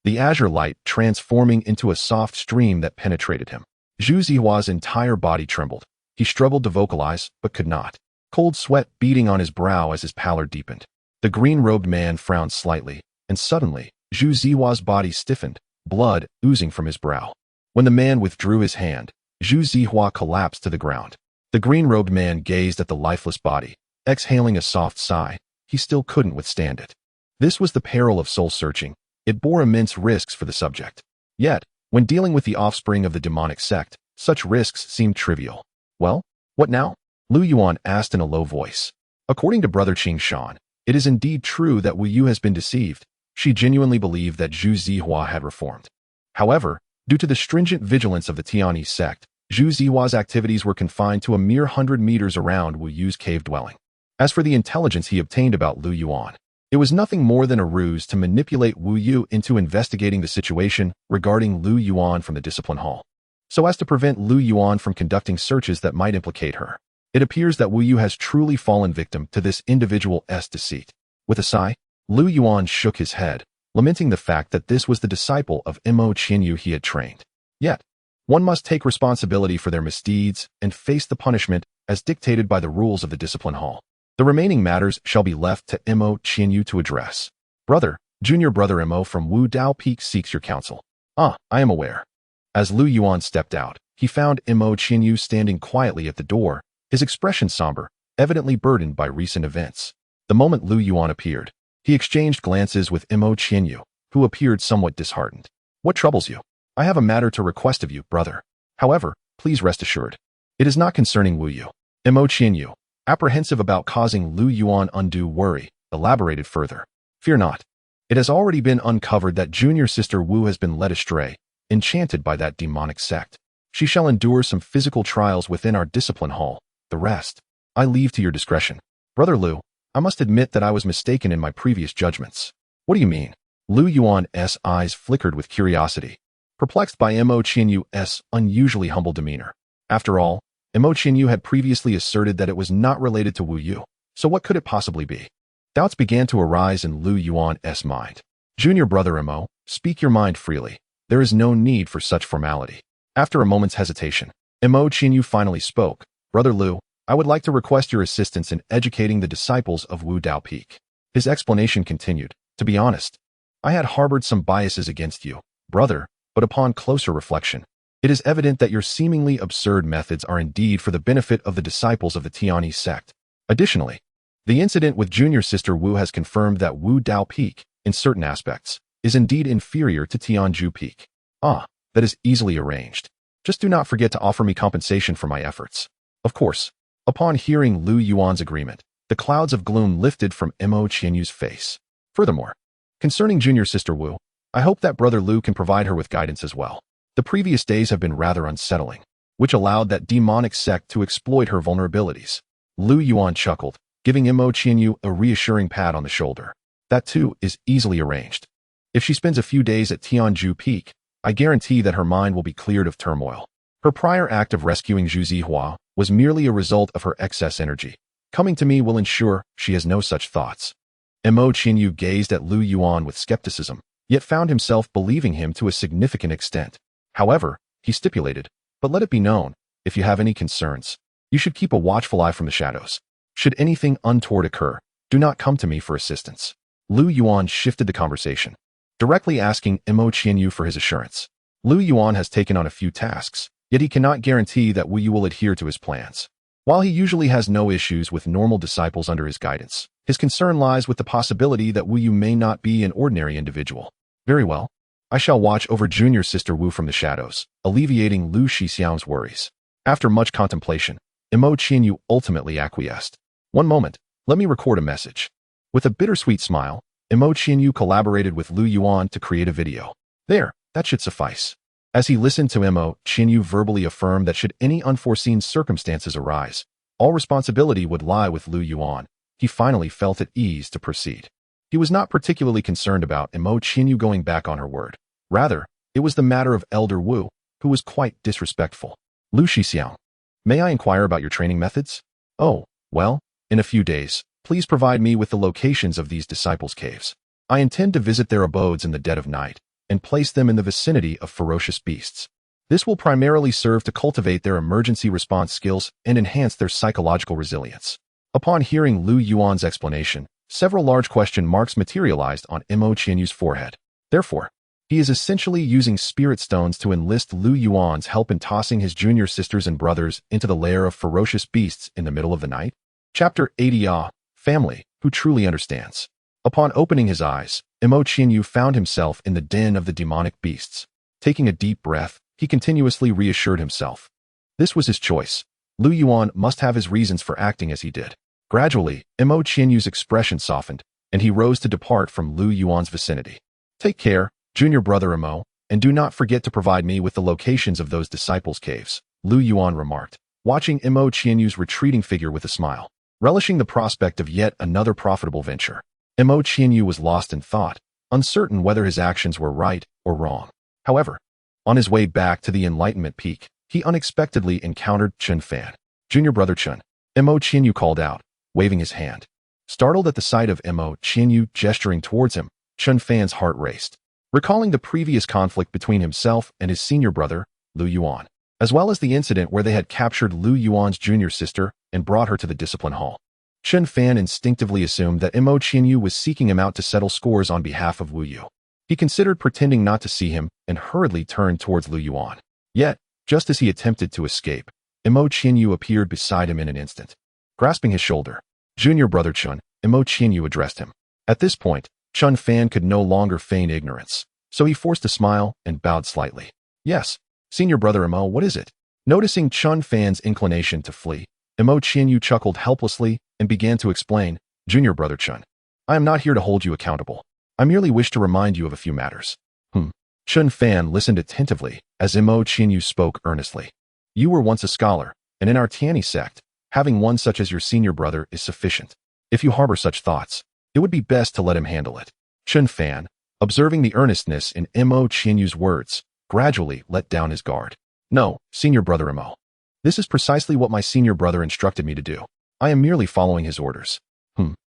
the azure light transforming into a soft stream that penetrated him. Zhu Zihua's entire body trembled. He struggled to vocalize, but could not. Cold sweat beading on his brow as his pallor deepened. The green-robed man frowned slightly, and suddenly, Zhu Zihua's body stiffened, blood oozing from his brow. When the man withdrew his hand, Zhu Zihua collapsed to the ground. The green-robed man gazed at the lifeless body, exhaling a soft sigh. He still couldn't withstand it. This was the peril of soul-searching. It bore immense risks for the subject. Yet, when dealing with the offspring of the demonic sect, such risks seemed trivial. Well, what now? Lu Yuan asked in a low voice. According to Brother Qing Shan, it is indeed true that Wu Yu has been deceived. She genuinely believed that Zhu Zihua had reformed. However, due to the stringent vigilance of the Tianyi Sect, Zhu Zihua's activities were confined to a mere 100 meters around Wu Yu's cave dwelling. As for the intelligence he obtained about Lu Yuan, it was nothing more than a ruse to manipulate Wu Yu into investigating the situation regarding Lu Yuan from the discipline hall, so as to prevent Lu Yuan from conducting searches that might implicate her. It appears that Wu Yu has truly fallen victim to this individual's deceit. With a sigh, Lu Yuan shook his head, lamenting the fact that this was the disciple of Mo Qianyu he had trained. Yet, one must take responsibility for their misdeeds and face the punishment as dictated by the rules of the discipline hall. The remaining matters shall be left to Mo Qianyu to address. Brother, junior brother Mo from Wudao Peak seeks your counsel. I am aware. As Lu Yuan stepped out, he found Mo Qianyu standing quietly at the door, his expression somber, evidently burdened by recent events. The moment Lu Yuan appeared, he exchanged glances with Mo Qianyu, who appeared somewhat disheartened. What troubles you? I have a matter to request of you, brother. However, please rest assured, it is not concerning Wu Yu. Mo Qianyu, apprehensive about causing Lu Yuan undue worry, elaborated further. Fear not. It has already been uncovered that junior sister Wu has been led astray, enchanted by that demonic sect. She shall endure some physical trials within our discipline hall. The rest, I leave to your discretion. Brother Lu, I must admit that I was mistaken in my previous judgments. What do you mean? Lu Yuan's eyes flickered with curiosity, perplexed by Mo Qianyu's unusually humble demeanor. After all, Mo Qianyu had previously asserted that it was not related to Wu Yu, so what could it possibly be? Doubts began to arise in Lu Yuan's mind. Junior brother Mo, speak your mind freely. There is no need for such formality. After a moment's hesitation, Mo Qianyu finally spoke. Brother Lu, I would like to request your assistance in educating the disciples of Wudao Peak. His explanation continued. To be honest, I had harbored some biases against you, brother, but upon closer reflection, it is evident that your seemingly absurd methods are indeed for the benefit of the disciples of the Tianyi Sect. Additionally, the incident with junior sister Wu has confirmed that Wu Dao Peak, in certain aspects, is indeed inferior to Tianju Peak. That is easily arranged. Just do not forget to offer me compensation for my efforts. Of course, upon hearing Lu Yuan's agreement, the clouds of gloom lifted from Mo Qianyu's face. Furthermore, concerning junior sister Wu, I hope that brother Lu can provide her with guidance as well. The previous days have been rather unsettling, which allowed that demonic sect to exploit her vulnerabilities. Lu Yuan chuckled, giving Mo Qianyu a reassuring pat on the shoulder. That too is easily arranged. If she spends a few days at Tianju Peak, I guarantee that her mind will be cleared of turmoil. Her prior act of rescuing Zhu Zihua was merely a result of her excess energy. Coming to me will ensure she has no such thoughts. Mo Qianyu gazed at Lu Yuan with skepticism, yet found himself believing him to a significant extent. However, he stipulated, but let it be known, if you have any concerns, you should keep a watchful eye from the shadows. Should anything untoward occur, do not come to me for assistance. Lu Yuan shifted the conversation, directly asking Mo Qianyu for his assurance. Lu Yuan has taken on a few tasks, yet he cannot guarantee that Wu Yu will adhere to his plans. While he usually has no issues with normal disciples under his guidance, his concern lies with the possibility that Wu Yu may not be an ordinary individual. Very well. I shall watch over junior sister Wu from the shadows, alleviating Lu Shixiang's worries. After much contemplation, Mo Qianyu ultimately acquiesced. One moment, let me record a message. With a bittersweet smile, Mo Qianyu collaborated with Lu Yuan to create a video. There, that should suffice. As he listened to Mo Qianyu verbally affirm that should any unforeseen circumstances arise, all responsibility would lie with Lu Yuan, he finally felt at ease to proceed. He was not particularly concerned about Mo Qianyu going back on her word. Rather, it was the matter of Elder Wu, who was quite disrespectful. Lu Shixiang, may I inquire about your training methods? Oh, well, in a few days, please provide me with the locations of these disciples' caves. I intend to visit their abodes in the dead of night and place them in the vicinity of ferocious beasts. This will primarily serve to cultivate their emergency response skills and enhance their psychological resilience. Upon hearing Lu Yuan's explanation, several large question marks materialized on Mo Qianyu's forehead. Therefore, he is essentially using spirit stones to enlist Lu Yuan's help in tossing his junior sisters and brothers into the lair of ferocious beasts in the middle of the night. Chapter 80 Family, who truly understands. Upon opening his eyes, Mo Qianyu found himself in the den of the demonic beasts. Taking a deep breath, he continuously reassured himself. This was his choice. Lu Yuan must have his reasons for acting as he did. Gradually, Mo Qianyu's expression softened, and he rose to depart from Lu Yuan's vicinity. Take care, junior brother Mo, and do not forget to provide me with the locations of those disciples' caves, Lu Yuan remarked, watching Mo Qianyu's retreating figure with a smile. Relishing the prospect of yet another profitable venture, Mo Qianyu was lost in thought, uncertain whether his actions were right or wrong. However, on his way back to the Enlightenment Peak, he unexpectedly encountered Chun Fan. Junior brother Chun, Mo Qianyu called out, waving his hand. Startled at the sight of Mo Qianyu gesturing towards him, Chun Fan's heart raced. Recalling the previous conflict between himself and his senior brother, Lu Yuan, as well as the incident where they had captured Lu Yuan's junior sister and brought her to the discipline hall, Chun Fan instinctively assumed that Mo Qianyu was seeking him out to settle scores on behalf of Wu Yu. He considered pretending not to see him and hurriedly turned towards Lu Yuan. Yet, just as he attempted to escape, Mo Qianyu appeared beside him in an instant. Grasping his shoulder, junior brother Chun, Mo Qianyu addressed him. At this point, Chun Fan could no longer feign ignorance, so he forced a smile and bowed slightly. Yes, senior brother Mo, what is it? Noticing Chun Fan's inclination to flee, Mo Qianyu chuckled helplessly and began to explain, Junior brother Chun, I am not here to hold you accountable. I merely wish to remind you of a few matters. Chun Fan listened attentively as Mo Qianyu spoke earnestly. You were once a scholar, and in our Tianyi Sect, having one such as your senior brother is sufficient. If you harbor such thoughts, it would be best to let him handle it. Chun Fan, observing the earnestness in Mo Qianyu's words, gradually let down his guard. No, senior brother Mo. This is precisely what my senior brother instructed me to do. I am merely following his orders.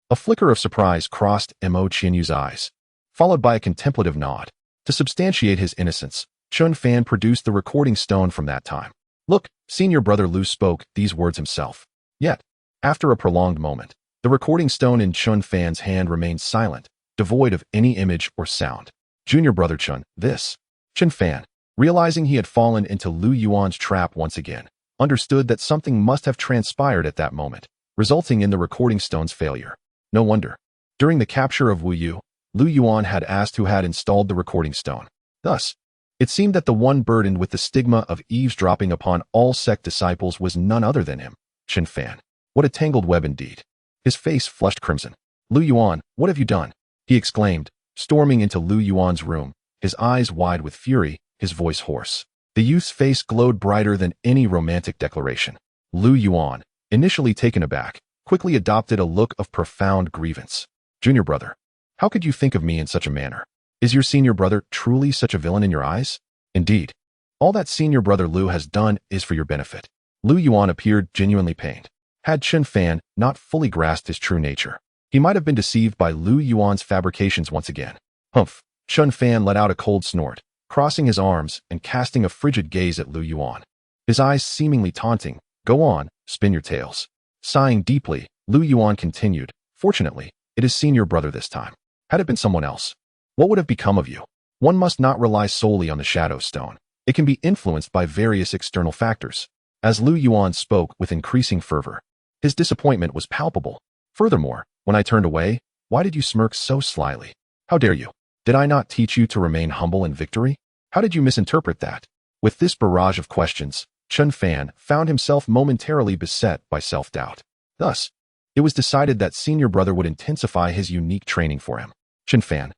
A flicker of surprise crossed Mo Qianyu's eyes, followed by a contemplative nod. To substantiate his innocence, Chun Fan produced the recording stone from that time. Look, senior brother Lu spoke these words himself. Yet, after a prolonged moment, the recording stone in Chun Fan's hand remained silent, devoid of any image or sound. Junior brother Chun, this. Chun Fan, realizing he had fallen into Lu Yuan's trap once again, understood that something must have transpired at that moment. resulting in the recording stone's failure. No wonder. During the capture of Wu Yu, Lu Yuan had asked who had installed the recording stone. Thus, it seemed that the one burdened with the stigma of eavesdropping upon all sect disciples was none other than him, Chen Fan. What a tangled web indeed. His face flushed crimson. Lu Yuan, what have you done? He exclaimed, storming into Lu Yuan's room, his eyes wide with fury, his voice hoarse. The youth's face glowed brighter than any romantic declaration. Lu Yuan, initially taken aback, quickly adopted a look of profound grievance. Junior brother, how could you think of me in such a manner? Is your senior brother truly such a villain in your eyes? Indeed. All that senior brother Lu has done is for your benefit. Lu Yuan appeared genuinely pained. Had Chen Fan not fully grasped his true nature, he might have been deceived by Lu Yuan's fabrications once again. Humph. Chen Fan let out a cold snort, crossing his arms and casting a frigid gaze at Lu Yuan. His eyes seemingly taunting. Go on, spin your tales. Sighing deeply, Lu Yuan continued, fortunately, it is senior brother this time. Had it been someone else, what would have become of you? One must not rely solely on the shadow stone. It can be influenced by various external factors. As Lu Yuan spoke with increasing fervor, his disappointment was palpable. Furthermore, when I turned away, why did you smirk so slyly? How dare you? Did I not teach you to remain humble in victory? How did you misinterpret that? With this barrage of questions, Chen Fan found himself momentarily beset by self-doubt. Thus, it was decided that senior brother would intensify his unique training for him. Chen Fan.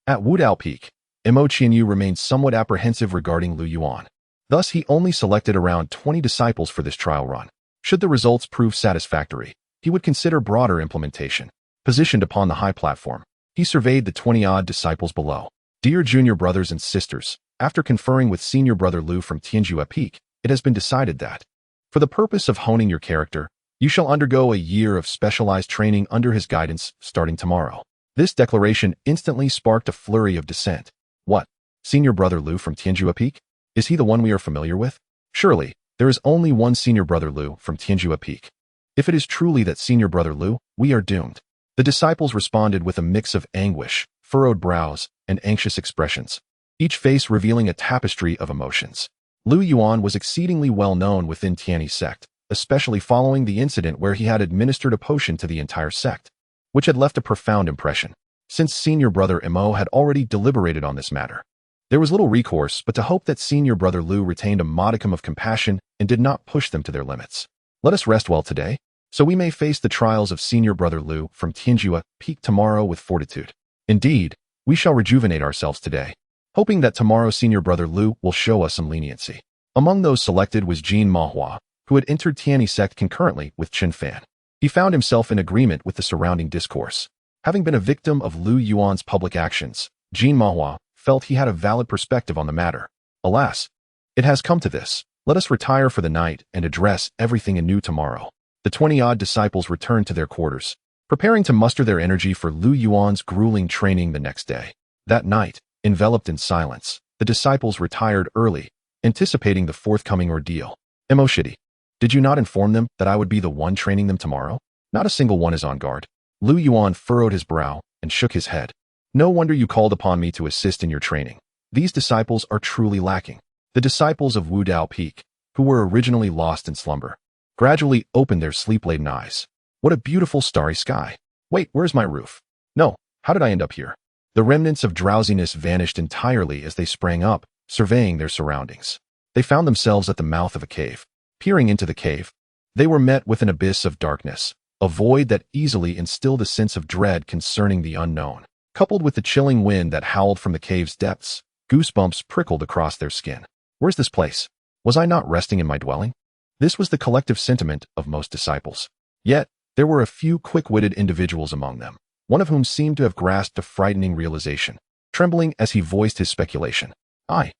At Wudao Peak, Mo Qianyu remained somewhat apprehensive regarding Lu Yuan. Thus, he only selected around 20 disciples for this trial run. Should the results prove satisfactory, he would consider broader implementation. Positioned upon the high platform, he surveyed the 20-odd disciples below. Dear junior brothers and sisters, after conferring with senior brother Lu from Tianyi Peak, it has been decided that, for the purpose of honing your character, you shall undergo a year of specialized training under his guidance starting tomorrow. This declaration instantly sparked a flurry of dissent. What? Senior brother Lu from Tianyi Peak? Is he the one we are familiar with? Surely, there is only one senior brother Lu from Tianyi Peak. If it is truly that senior brother Lu, we are doomed. The disciples responded with a mix of anguish, furrowed brows, and anxious expressions, each face revealing a tapestry of emotions. Lu Yuan was exceedingly well known within Tianyi Sect, especially following the incident where he had administered a potion to the entire sect, which had left a profound impression. Since senior brother Mo had already deliberated on this matter, there was little recourse but to hope that senior brother Lu retained a modicum of compassion and did not push them to their limits. Let us rest well today, so we may face the trials of senior brother Lu from Tianyi Peak tomorrow with fortitude. Indeed, we shall rejuvenate ourselves today, hoping that tomorrow senior brother Lu will show us some leniency. Among those selected was Jin Mahua, who had entered Tianyi Sect concurrently with Chen Fan. He found himself in agreement with the surrounding discourse. Having been a victim of Lu Yuan's public actions, Jin Mahua felt he had a valid perspective on the matter. Alas, it has come to this. Let us retire for the night and address everything anew tomorrow. The 20-odd disciples returned to their quarters, preparing to muster their energy for Lu Yuan's grueling training the next day. That night, enveloped in silence, the disciples retired early, anticipating the forthcoming ordeal. Mo Shitty, did you not inform them that I would be the one training them tomorrow? Not a single one is on guard. Lu Yuan furrowed his brow and shook his head. No wonder you called upon me to assist in your training. These disciples are truly lacking. The disciples of Wudao Peak, who were originally lost in slumber, gradually opened their sleep-laden eyes. What a beautiful starry sky. Wait, where's my roof? No, how did I end up here? The remnants of drowsiness vanished entirely as they sprang up, surveying their surroundings. They found themselves at the mouth of a cave. Peering into the cave, they were met with an abyss of darkness, a void that easily instilled a sense of dread concerning the unknown. Coupled with the chilling wind that howled from the cave's depths, goosebumps prickled across their skin. Where's this place? Was I not resting in my dwelling? This was the collective sentiment of most disciples. Yet, there were a few quick-witted individuals among them, one of whom seemed to have grasped a frightening realization, trembling as he voiced his speculation. I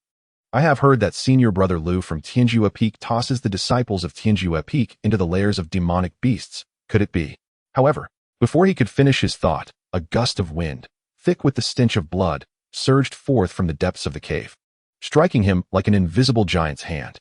have heard that senior brother Lu from Tianyi Peak tosses the disciples of Tianyi Peak into the lairs of demonic beasts. Could it be? However, before he could finish his thought, a gust of wind, thick with the stench of blood, surged forth from the depths of the cave, striking him like an invisible giant's hand.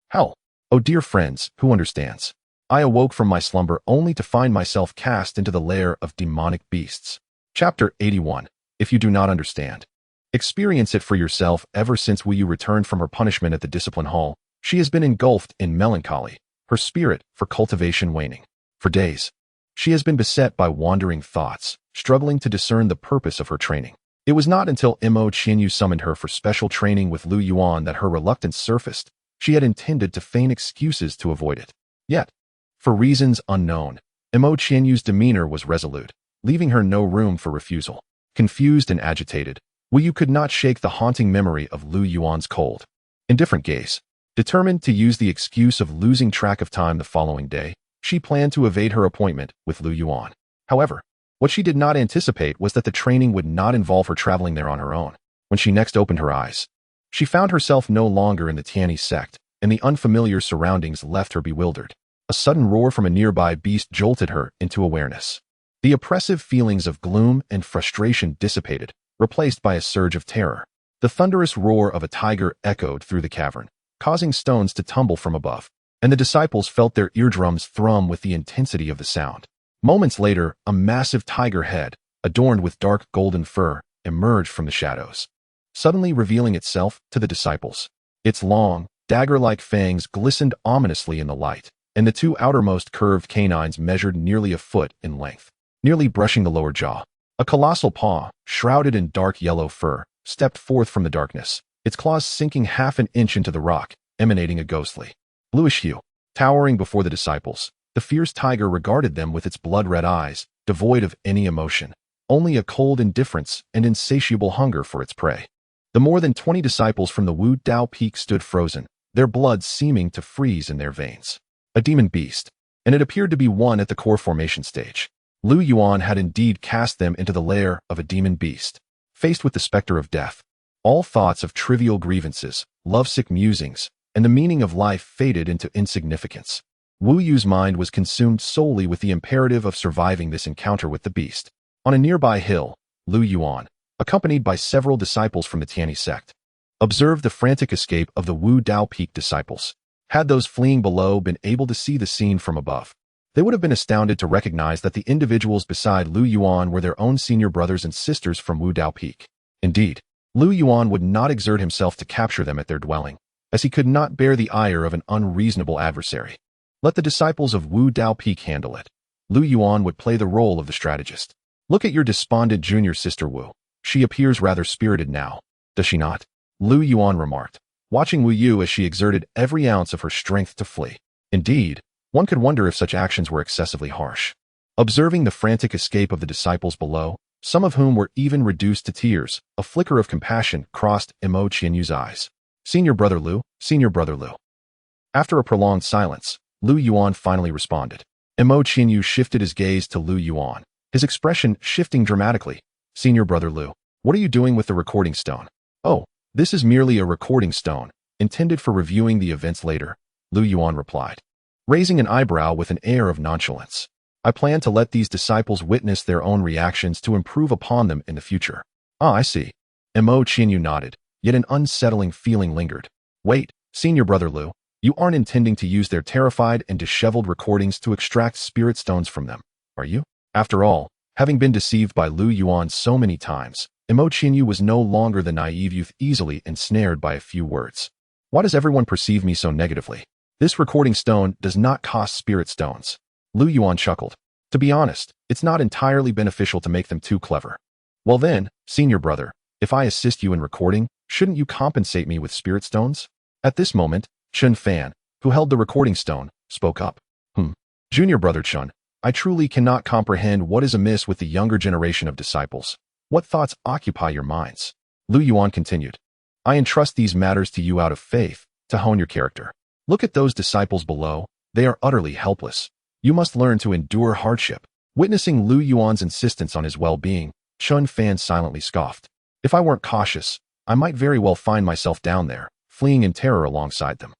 Hell! Oh dear friends, who understands? I awoke from my slumber only to find myself cast into the lair of demonic beasts. Chapter 81. If you do not understand, experience it for yourself. Ever since Wu Yu returned from her punishment at the discipline hall, she has been engulfed in melancholy, her spirit for cultivation waning. For days, she has been beset by wandering thoughts, struggling to discern the purpose of her training. It was not until Mo Qianyu summoned her for special training with Lu Yuan that her reluctance surfaced. She had intended to feign excuses to avoid it. Yet, for reasons unknown, Mo Qianyu's demeanor was resolute, leaving her no room for refusal. Confused and agitated, Wu Yu could not shake the haunting memory of Lu Yuan's cold, indifferent gaze. Determined to use the excuse of losing track of time the following day, she planned to evade her appointment with Lu Yuan. However, what she did not anticipate was that the training would not involve her traveling there on her own. When she next opened her eyes, she found herself no longer in the Tianyi Sect, and the unfamiliar surroundings left her bewildered. A sudden roar from a nearby beast jolted her into awareness. The oppressive feelings of gloom and frustration dissipated, replaced by a surge of terror. The thunderous roar of a tiger echoed through the cavern, causing stones to tumble from above, and the disciples felt their eardrums thrum with the intensity of the sound. Moments later, a massive tiger head, adorned with dark golden fur, emerged from the shadows, suddenly revealing itself to the disciples. Its long, dagger-like fangs glistened ominously in the light, and the two outermost curved canines measured nearly a foot in length, nearly brushing the lower jaw. A colossal paw, shrouded in dark yellow fur, stepped forth from the darkness, its claws sinking half an inch into the rock, emanating a ghostly, bluish hue. Towering before the disciples, the fierce tiger regarded them with its blood-red eyes, devoid of any emotion, only a cold indifference and insatiable hunger for its prey. The more than 20 disciples from the Wu Dao Peak stood frozen, their blood seeming to freeze in their veins. A demon beast, and it appeared to be one at the core formation stage. Lu Yuan had indeed cast them into the lair of a demon beast. Faced with the specter of death, all thoughts of trivial grievances, lovesick musings, and the meaning of life faded into insignificance. Wu Yu's mind was consumed solely with the imperative of surviving this encounter with the beast. On a nearby hill, Lu Yuan, accompanied by several disciples from the Tianyi Sect, observed the frantic escape of the Wu Dao Peak disciples. Had those fleeing below been able to see the scene from above, they would have been astounded to recognize that the individuals beside Lu Yuan were their own senior brothers and sisters from Wu Dao Peak. Indeed, Lu Yuan would not exert himself to capture them at their dwelling, as he could not bear the ire of an unreasonable adversary. Let the disciples of Wu Dao Peak handle it. Lu Yuan would play the role of the strategist. Look at your despondent junior sister Wu. She appears rather spirited now, does she not? Lu Yuan remarked, watching Wu Yu as she exerted every ounce of her strength to flee. Indeed, one could wonder if such actions were excessively harsh. Observing the frantic escape of the disciples below, some of whom were even reduced to tears, a flicker of compassion crossed Mo Qianyu's eyes. Senior brother Lu, senior brother Lu. After a prolonged silence, Lu Yuan finally responded. Mo Qianyu shifted his gaze to Lu Yuan, his expression shifting dramatically. Senior brother Lu, what are you doing with the recording stone? Oh, this is merely a recording stone, intended for reviewing the events later, Lu Yuan replied, raising an eyebrow with an air of nonchalance. I plan to let these disciples witness their own reactions to improve upon them in the future. Ah, I see. Mo Qianyu nodded, yet an unsettling feeling lingered. Wait, senior brother Lu, you aren't intending to use their terrified and disheveled recordings to extract spirit stones from them, are you? After all, having been deceived by Lu Yuan so many times, Mo Qianyu was no longer the naive youth easily ensnared by a few words. Why does everyone perceive me so negatively? This recording stone does not cost spirit stones. Lu Yuan chuckled. To be honest, it's not entirely beneficial to make them too clever. Well then, senior brother, if I assist you in recording, shouldn't you compensate me with spirit stones? At this moment, Chun Fan, who held the recording stone, spoke up. Junior brother Chun, I truly cannot comprehend what is amiss with the younger generation of disciples. What thoughts occupy your minds? Lu Yuan continued. I entrust these matters to you out of faith, to hone your character. Look at those disciples below, they are utterly helpless. You must learn to endure hardship. Witnessing Lu Yuan's insistence on his well-being, Chun Fan silently scoffed. If I weren't cautious, I might very well find myself down there, fleeing in terror alongside them.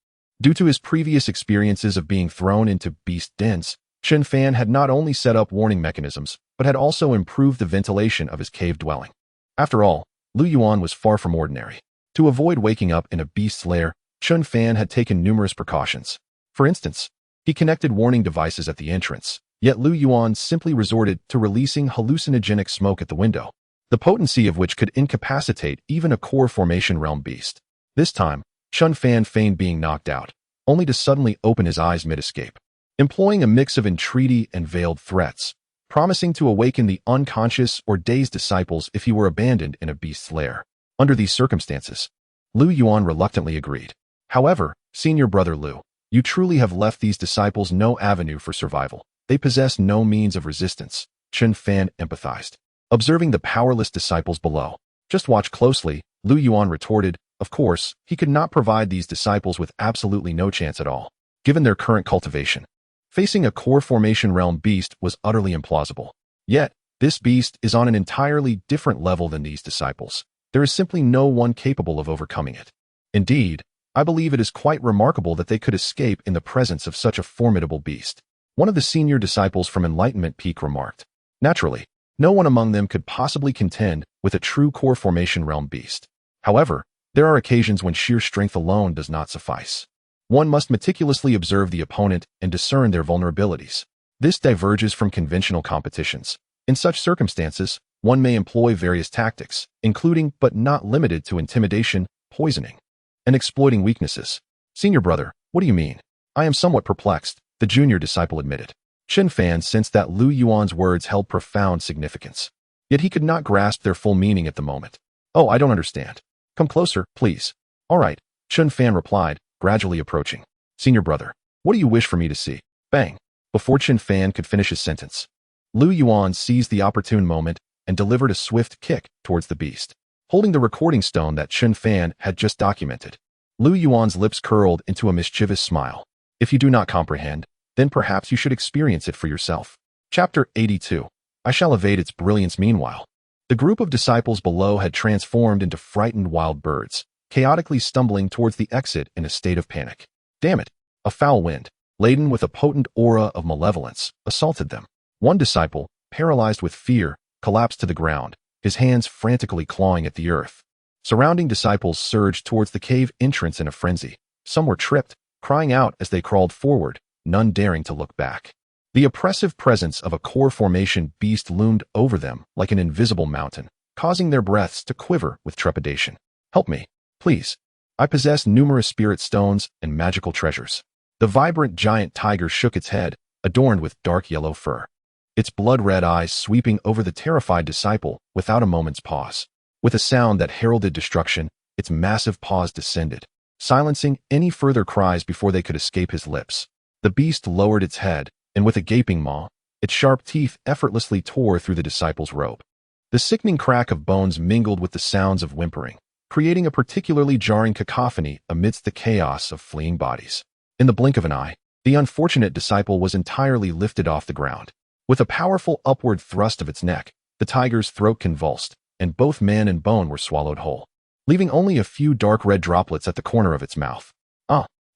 Due to his previous experiences of being thrown into beast dens, Chun Fan had not only set up warning mechanisms, but had also improved the ventilation of his cave dwelling. After all, Lu Yuan was far from ordinary. To avoid waking up in a beast's lair, Chun Fan had taken numerous precautions. For instance, he connected warning devices at the entrance, yet Lu Yuan simply resorted to releasing hallucinogenic smoke at the window, the potency of which could incapacitate even a core formation realm beast. This time, Chun Fan feigned being knocked out, only to suddenly open his eyes mid-escape. employing a mix of entreaty and veiled threats, promising to awaken the unconscious or dazed disciples if he were abandoned in a beast's lair. Under these circumstances, Yuan reluctantly agreed. However, senior brother Lu, you truly have left these disciples no avenue for survival. They possess no means of resistance, Chen Fan empathized. Observing the powerless disciples below, just watch closely, Yuan retorted. Of course, he could not provide these disciples with absolutely no chance at all, given their current cultivation. Facing a core formation realm beast was utterly implausible. Yet, this beast is on an entirely different level than these disciples. There is simply no one capable of overcoming it. Indeed, I believe it is quite remarkable that they could escape in the presence of such a formidable beast. One of the senior disciples from Enlightenment Peak remarked. Naturally, no one among them could possibly contend with a true core formation realm beast. However, there are occasions when sheer strength alone does not suffice. One must meticulously observe the opponent and discern their vulnerabilities. This diverges from conventional competitions. In such circumstances, one may employ various tactics, including but not limited to intimidation, poisoning, and exploiting weaknesses. Senior brother, what do you mean? I am somewhat perplexed, the junior disciple admitted. Chen Fan sensed that Yuan's words held profound significance. Yet he could not grasp their full meaning at the moment. Oh, I don't understand. Come closer, please. All right, Chen Fan replied, gradually approaching. Senior brother, what do you wish for me to see? Bang. Before Chen Fan could finish his sentence, Yuan seized the opportune moment and delivered a swift kick towards the beast. Holding the recording stone that Chen Fan had just documented, Yuan's lips curled into a mischievous smile. If you do not comprehend, then perhaps you should experience it for yourself. Chapter 82. I shall evade its brilliance meanwhile. The group of disciples below had transformed into frightened wild birds, chaotically stumbling towards the exit in a state of panic. Damn it! A foul wind, laden with a potent aura of malevolence, assaulted them. One disciple, paralyzed with fear, collapsed to the ground, his hands frantically clawing at the earth. Surrounding disciples surged towards the cave entrance in a frenzy. Some were tripped, crying out as they crawled forward, none daring to look back. The oppressive presence of a core formation beast loomed over them like an invisible mountain, causing their breaths to quiver with trepidation. Help me, please. I possess numerous spirit stones and magical treasures. The vibrant giant tiger shook its head, adorned with dark yellow fur, its blood-red eyes sweeping over the terrified disciple without a moment's pause. With a sound that heralded destruction, its massive paws descended, silencing any further cries before they could escape his lips. The beast lowered its head, and with a gaping maw, its sharp teeth effortlessly tore through the disciple's robe. The sickening crack of bones mingled with the sounds of whimpering, creating a particularly jarring cacophony amidst the chaos of fleeing bodies. In the blink of an eye, the unfortunate disciple was entirely lifted off the ground. With a powerful upward thrust of its neck, the tiger's throat convulsed, and both man and bone were swallowed whole, leaving only a few dark red droplets at the corner of its mouth.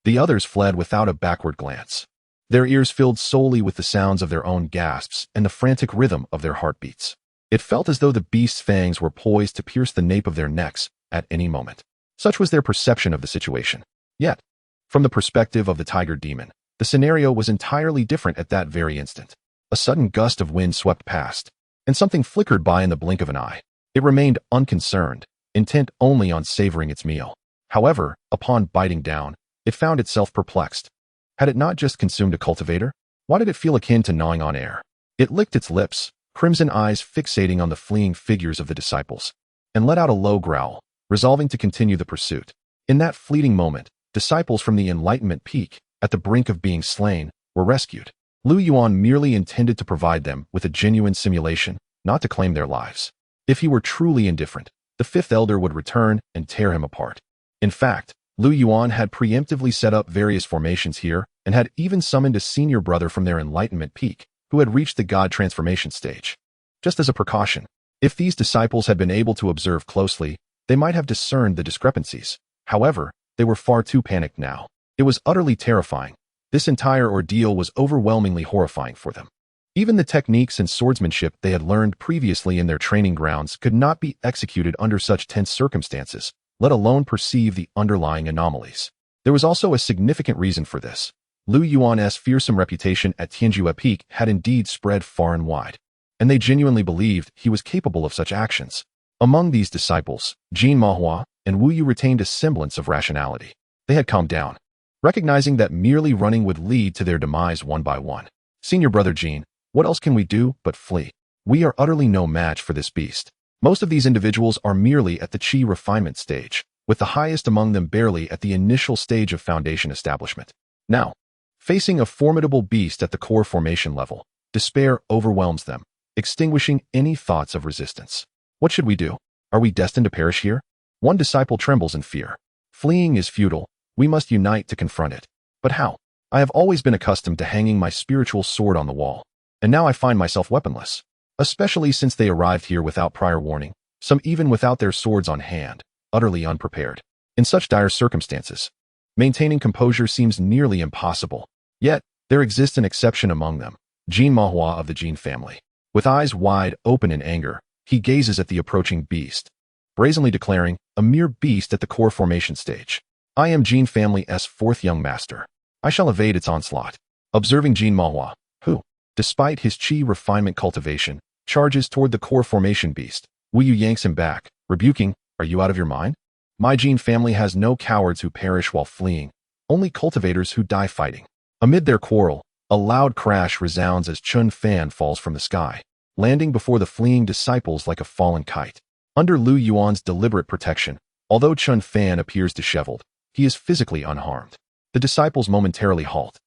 The others fled without a backward glance, their ears filled solely with the sounds of their own gasps and the frantic rhythm of their heartbeats. It felt as though the beast's fangs were poised to pierce the nape of their necks at any moment. Such was their perception of the situation. Yet, from the perspective of the tiger demon, the scenario was entirely different at that very instant. A sudden gust of wind swept past, and something flickered by in the blink of an eye. It remained unconcerned, intent only on savoring its meal. However, upon biting down, it found itself perplexed. Had it not just consumed a cultivator? Why did it feel akin to gnawing on air? It licked its lips, crimson eyes fixating on the fleeing figures of the disciples, and let out a low growl, resolving to continue the pursuit. In that fleeting moment, disciples from the Enlightenment Peak, at the brink of being slain, were rescued. Yuan merely intended to provide them with a genuine simulation, not to claim their lives. If he were truly indifferent, the fifth elder would return and tear him apart. In fact, Yuan had preemptively set up various formations here and had even summoned a senior brother from their Enlightenment Peak, who had reached the god transformation stage. Just as a precaution, if these disciples had been able to observe closely, they might have discerned the discrepancies. However, they were far too panicked now. It was utterly terrifying. This entire ordeal was overwhelmingly horrifying for them. Even the techniques and swordsmanship they had learned previously in their training grounds could not be executed under such tense circumstances, let alone perceive the underlying anomalies. There was also a significant reason for this. Yuan's fearsome reputation at Tianyi Peak had indeed spread far and wide, and they genuinely believed he was capable of such actions. Among these disciples, Jin Mahua and Wu Yu retained a semblance of rationality. They had calmed down, recognizing that merely running would lead to their demise one by one. Senior brother Jean, what else can we do but flee? We are utterly no match for this beast. Most of these individuals are merely at the chi refinement stage, with the highest among them barely at the initial stage of foundation establishment. Now, facing a formidable beast at the core formation level, despair overwhelms them, extinguishing any thoughts of resistance. What should we do? Are we destined to perish here? One disciple trembles in fear. Fleeing is futile. We must unite to confront it. But how? I have always been accustomed to hanging my spiritual sword on the wall, and now I find myself weaponless. Especially since they arrived here without prior warning, some even without their swords on hand, utterly unprepared. In such dire circumstances, maintaining composure seems nearly impossible. Yet, there exists an exception among them, Jean Mahua of the Jean family. With eyes wide open in anger, he gazes at the approaching beast, brazenly declaring, a mere beast at the core formation stage. I am Jean family's fourth young master. I shall evade its onslaught. Observing Jean Mahua, who, despite his chi refinement cultivation, charges toward the core formation beast, Wu Yu yanks him back, rebuking, are you out of your mind? My Jean family has no cowards who perish while fleeing, only cultivators who die fighting. Amid their quarrel, a loud crash resounds as Chun Fan falls from the sky, landing before the fleeing disciples like a fallen kite. Under Lu Yuan's deliberate protection, although Chun Fan appears disheveled, he is physically unharmed. The disciples momentarily halt,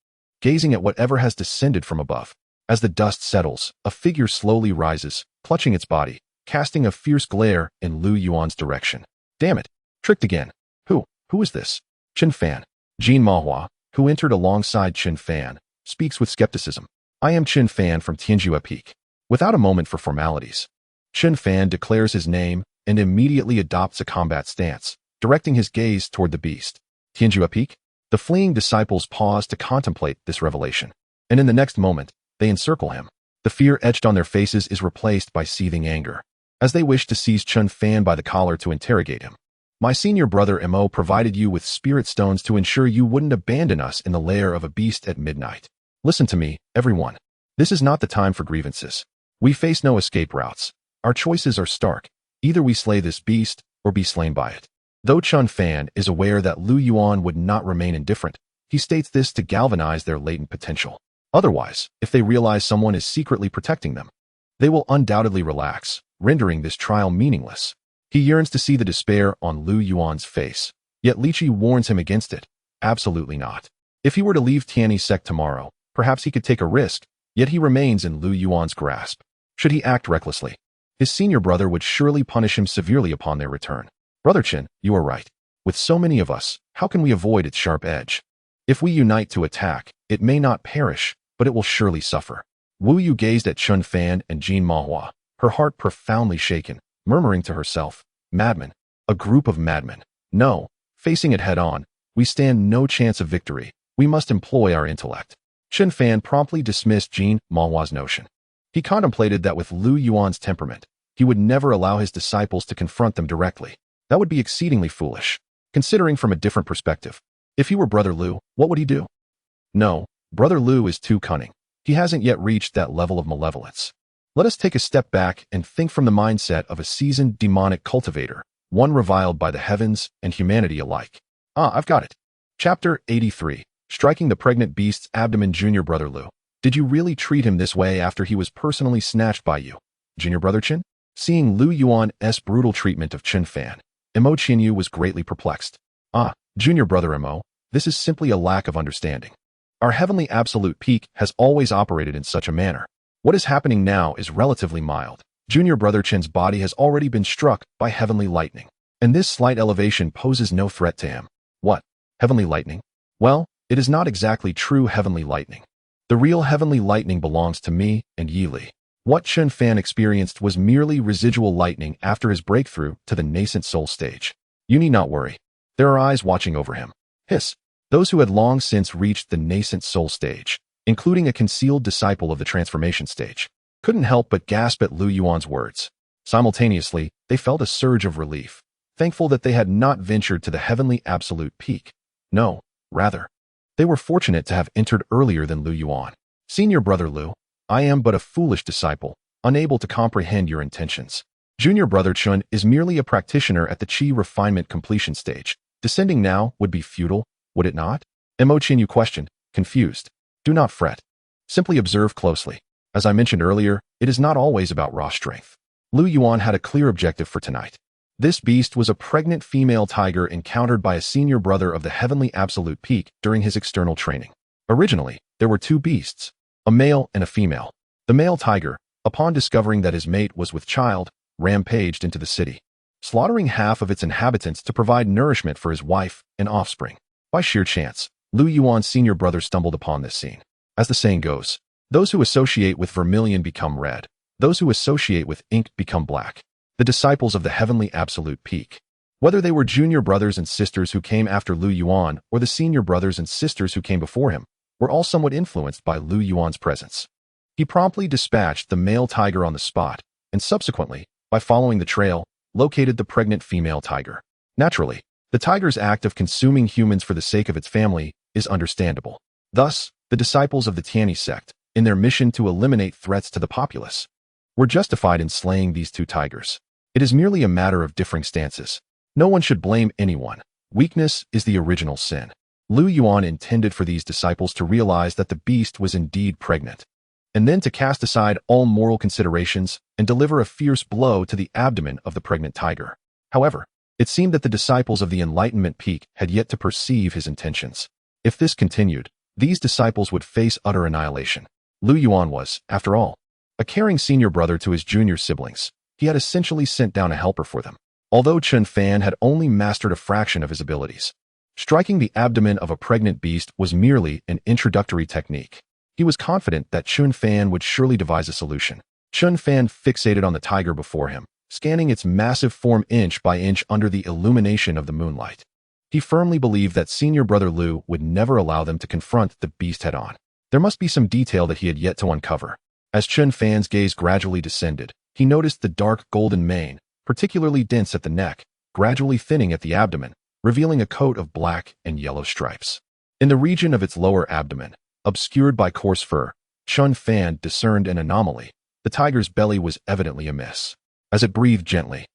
gazing at whatever has descended from above. As the dust settles, a figure slowly rises, clutching its body, casting a fierce glare in Lu Yuan's direction. Damn it! Tricked again. Who is this? Chun Fan. Jean Mahua, who entered alongside Chun Fan, speaks with skepticism. I am Chun Fan from Tianyi Peak. Without a moment for formalities, Chun Fan declares his name and immediately adopts a combat stance, directing his gaze toward the beast. Tianyi Peak? The fleeing disciples pause to contemplate this revelation, and in the next moment, they encircle him. The fear etched on their faces is replaced by seething anger, as they wish to seize Chun Fan by the collar to interrogate him. My senior brother Mo provided you with spirit stones to ensure you wouldn't abandon us in the lair of a beast at midnight. Listen to me, everyone. This is not the time for grievances. We face no escape routes. Our choices are stark. Either we slay this beast, or be slain by it. Though Chun Fan is aware that Lu Yuan would not remain indifferent, he states this to galvanize their latent potential. Otherwise, if they realize someone is secretly protecting them, they will undoubtedly relax, rendering this trial meaningless. He yearns to see the despair on Lu Yuan's face, yet Li Qi warns him against it. Absolutely not. If he were to leave Tianyi Sect tomorrow, perhaps he could take a risk, yet he remains in Lu Yuan's grasp. Should he act recklessly, his senior brother would surely punish him severely upon their return. Brother Chen, you are right. With so many of us, how can we avoid its sharp edge? If we unite to attack, it may not perish, but it will surely suffer. Wu Yu gazed at Chun Fan and Jean Mahua, her heart profoundly shaken, murmuring to herself, madmen, a group of madmen. No, facing it head-on, we stand no chance of victory. We must employ our intellect. Chun Fan promptly dismissed Jean Mahua's notion. He contemplated that with Lu Yuan's temperament, he would never allow his disciples to confront them directly. That would be exceedingly foolish, considering from a different perspective. If he were Brother Lu, what would he do? No, Brother Lu is too cunning. He hasn't yet reached that level of malevolence. Let us take a step back and think from the mindset of a seasoned demonic cultivator, one reviled by the heavens and humanity alike. I've got it. Chapter 83. Striking the pregnant beast's abdomen. Junior Brother Lu. Did you really treat him this way after he was personally snatched by you? Junior Brother Chen? Seeing Lu Yuan's brutal treatment of Chun Fan, Mo Qinyu was greatly perplexed. Junior Brother Mo, this is simply a lack of understanding. Our heavenly absolute peak has always operated in such a manner. What is happening now is relatively mild. Junior Brother Chen's body has already been struck by heavenly lightning, and this slight elevation poses no threat to him. What? Heavenly lightning? Well, it is not exactly true heavenly lightning. The real heavenly lightning belongs to me and Yi Li. What Chun Fan experienced was merely residual lightning after his breakthrough to the nascent soul stage. You need not worry. There are eyes watching over him. Hiss. Those who had long since reached the nascent soul stage, including a concealed disciple of the transformation stage, couldn't help but gasp at Lu Yuan's words. Simultaneously, they felt a surge of relief, thankful that they had not ventured to the heavenly absolute peak. No, rather, they were fortunate to have entered earlier than Lu Yuan. Senior Brother Lu, I am but a foolish disciple, unable to comprehend your intentions. Junior Brother Chun is merely a practitioner at the chi refinement completion stage. Descending now would be futile, would it not? Mo Qinyu questioned, confused. Do not fret. Simply observe closely. As I mentioned earlier, it is not always about raw strength. Lu Yuan had a clear objective for tonight. This beast was a pregnant female tiger encountered by a senior brother of the heavenly absolute peak during his external training. Originally, there were two beasts, a male and a female. The male tiger, upon discovering that his mate was with child, rampaged into the city, slaughtering half of its inhabitants to provide nourishment for his wife and offspring. By sheer chance, Lu Yuan's senior brother stumbled upon this scene. As the saying goes, those who associate with vermilion become red. Those who associate with ink become black. The disciples of the heavenly absolute peak. Whether they were junior brothers and sisters who came after Lu Yuan or the senior brothers and sisters who came before him, were all somewhat influenced by Lu Yuan's presence. He promptly dispatched the male tiger on the spot, and subsequently, by following the trail, located the pregnant female tiger. Naturally, the tiger's act of consuming humans for the sake of its family is understandable. Thus, the disciples of the Tianyi Sect, in their mission to eliminate threats to the populace, were justified in slaying these two tigers. It is merely a matter of differing stances. No one should blame anyone. Weakness is the original sin. Lu Yuan intended for these disciples to realize that the beast was indeed pregnant, and then to cast aside all moral considerations and deliver a fierce blow to the abdomen of the pregnant tiger. However, it seemed that the disciples of the Enlightenment Peak had yet to perceive his intentions. If this continued, these disciples would face utter annihilation. Lu Yuan was, after all, a caring senior brother to his junior siblings. He had essentially sent down a helper for them. Although Chun Fan had only mastered a fraction of his abilities, striking the abdomen of a pregnant beast was merely an introductory technique. He was confident that Chun Fan would surely devise a solution. Chun Fan fixated on the tiger before him, scanning its massive form inch by inch under the illumination of the moonlight. He firmly believed that senior brother Lu would never allow them to confront the beast head-on. There must be some detail that he had yet to uncover. As Chun Fan's gaze gradually descended, he noticed the dark golden mane, particularly dense at the neck, gradually thinning at the abdomen, revealing a coat of black and yellow stripes. In the region of its lower abdomen, obscured by coarse fur, Chun Fan discerned an anomaly. The tiger's belly was evidently amiss. As it breathed gently,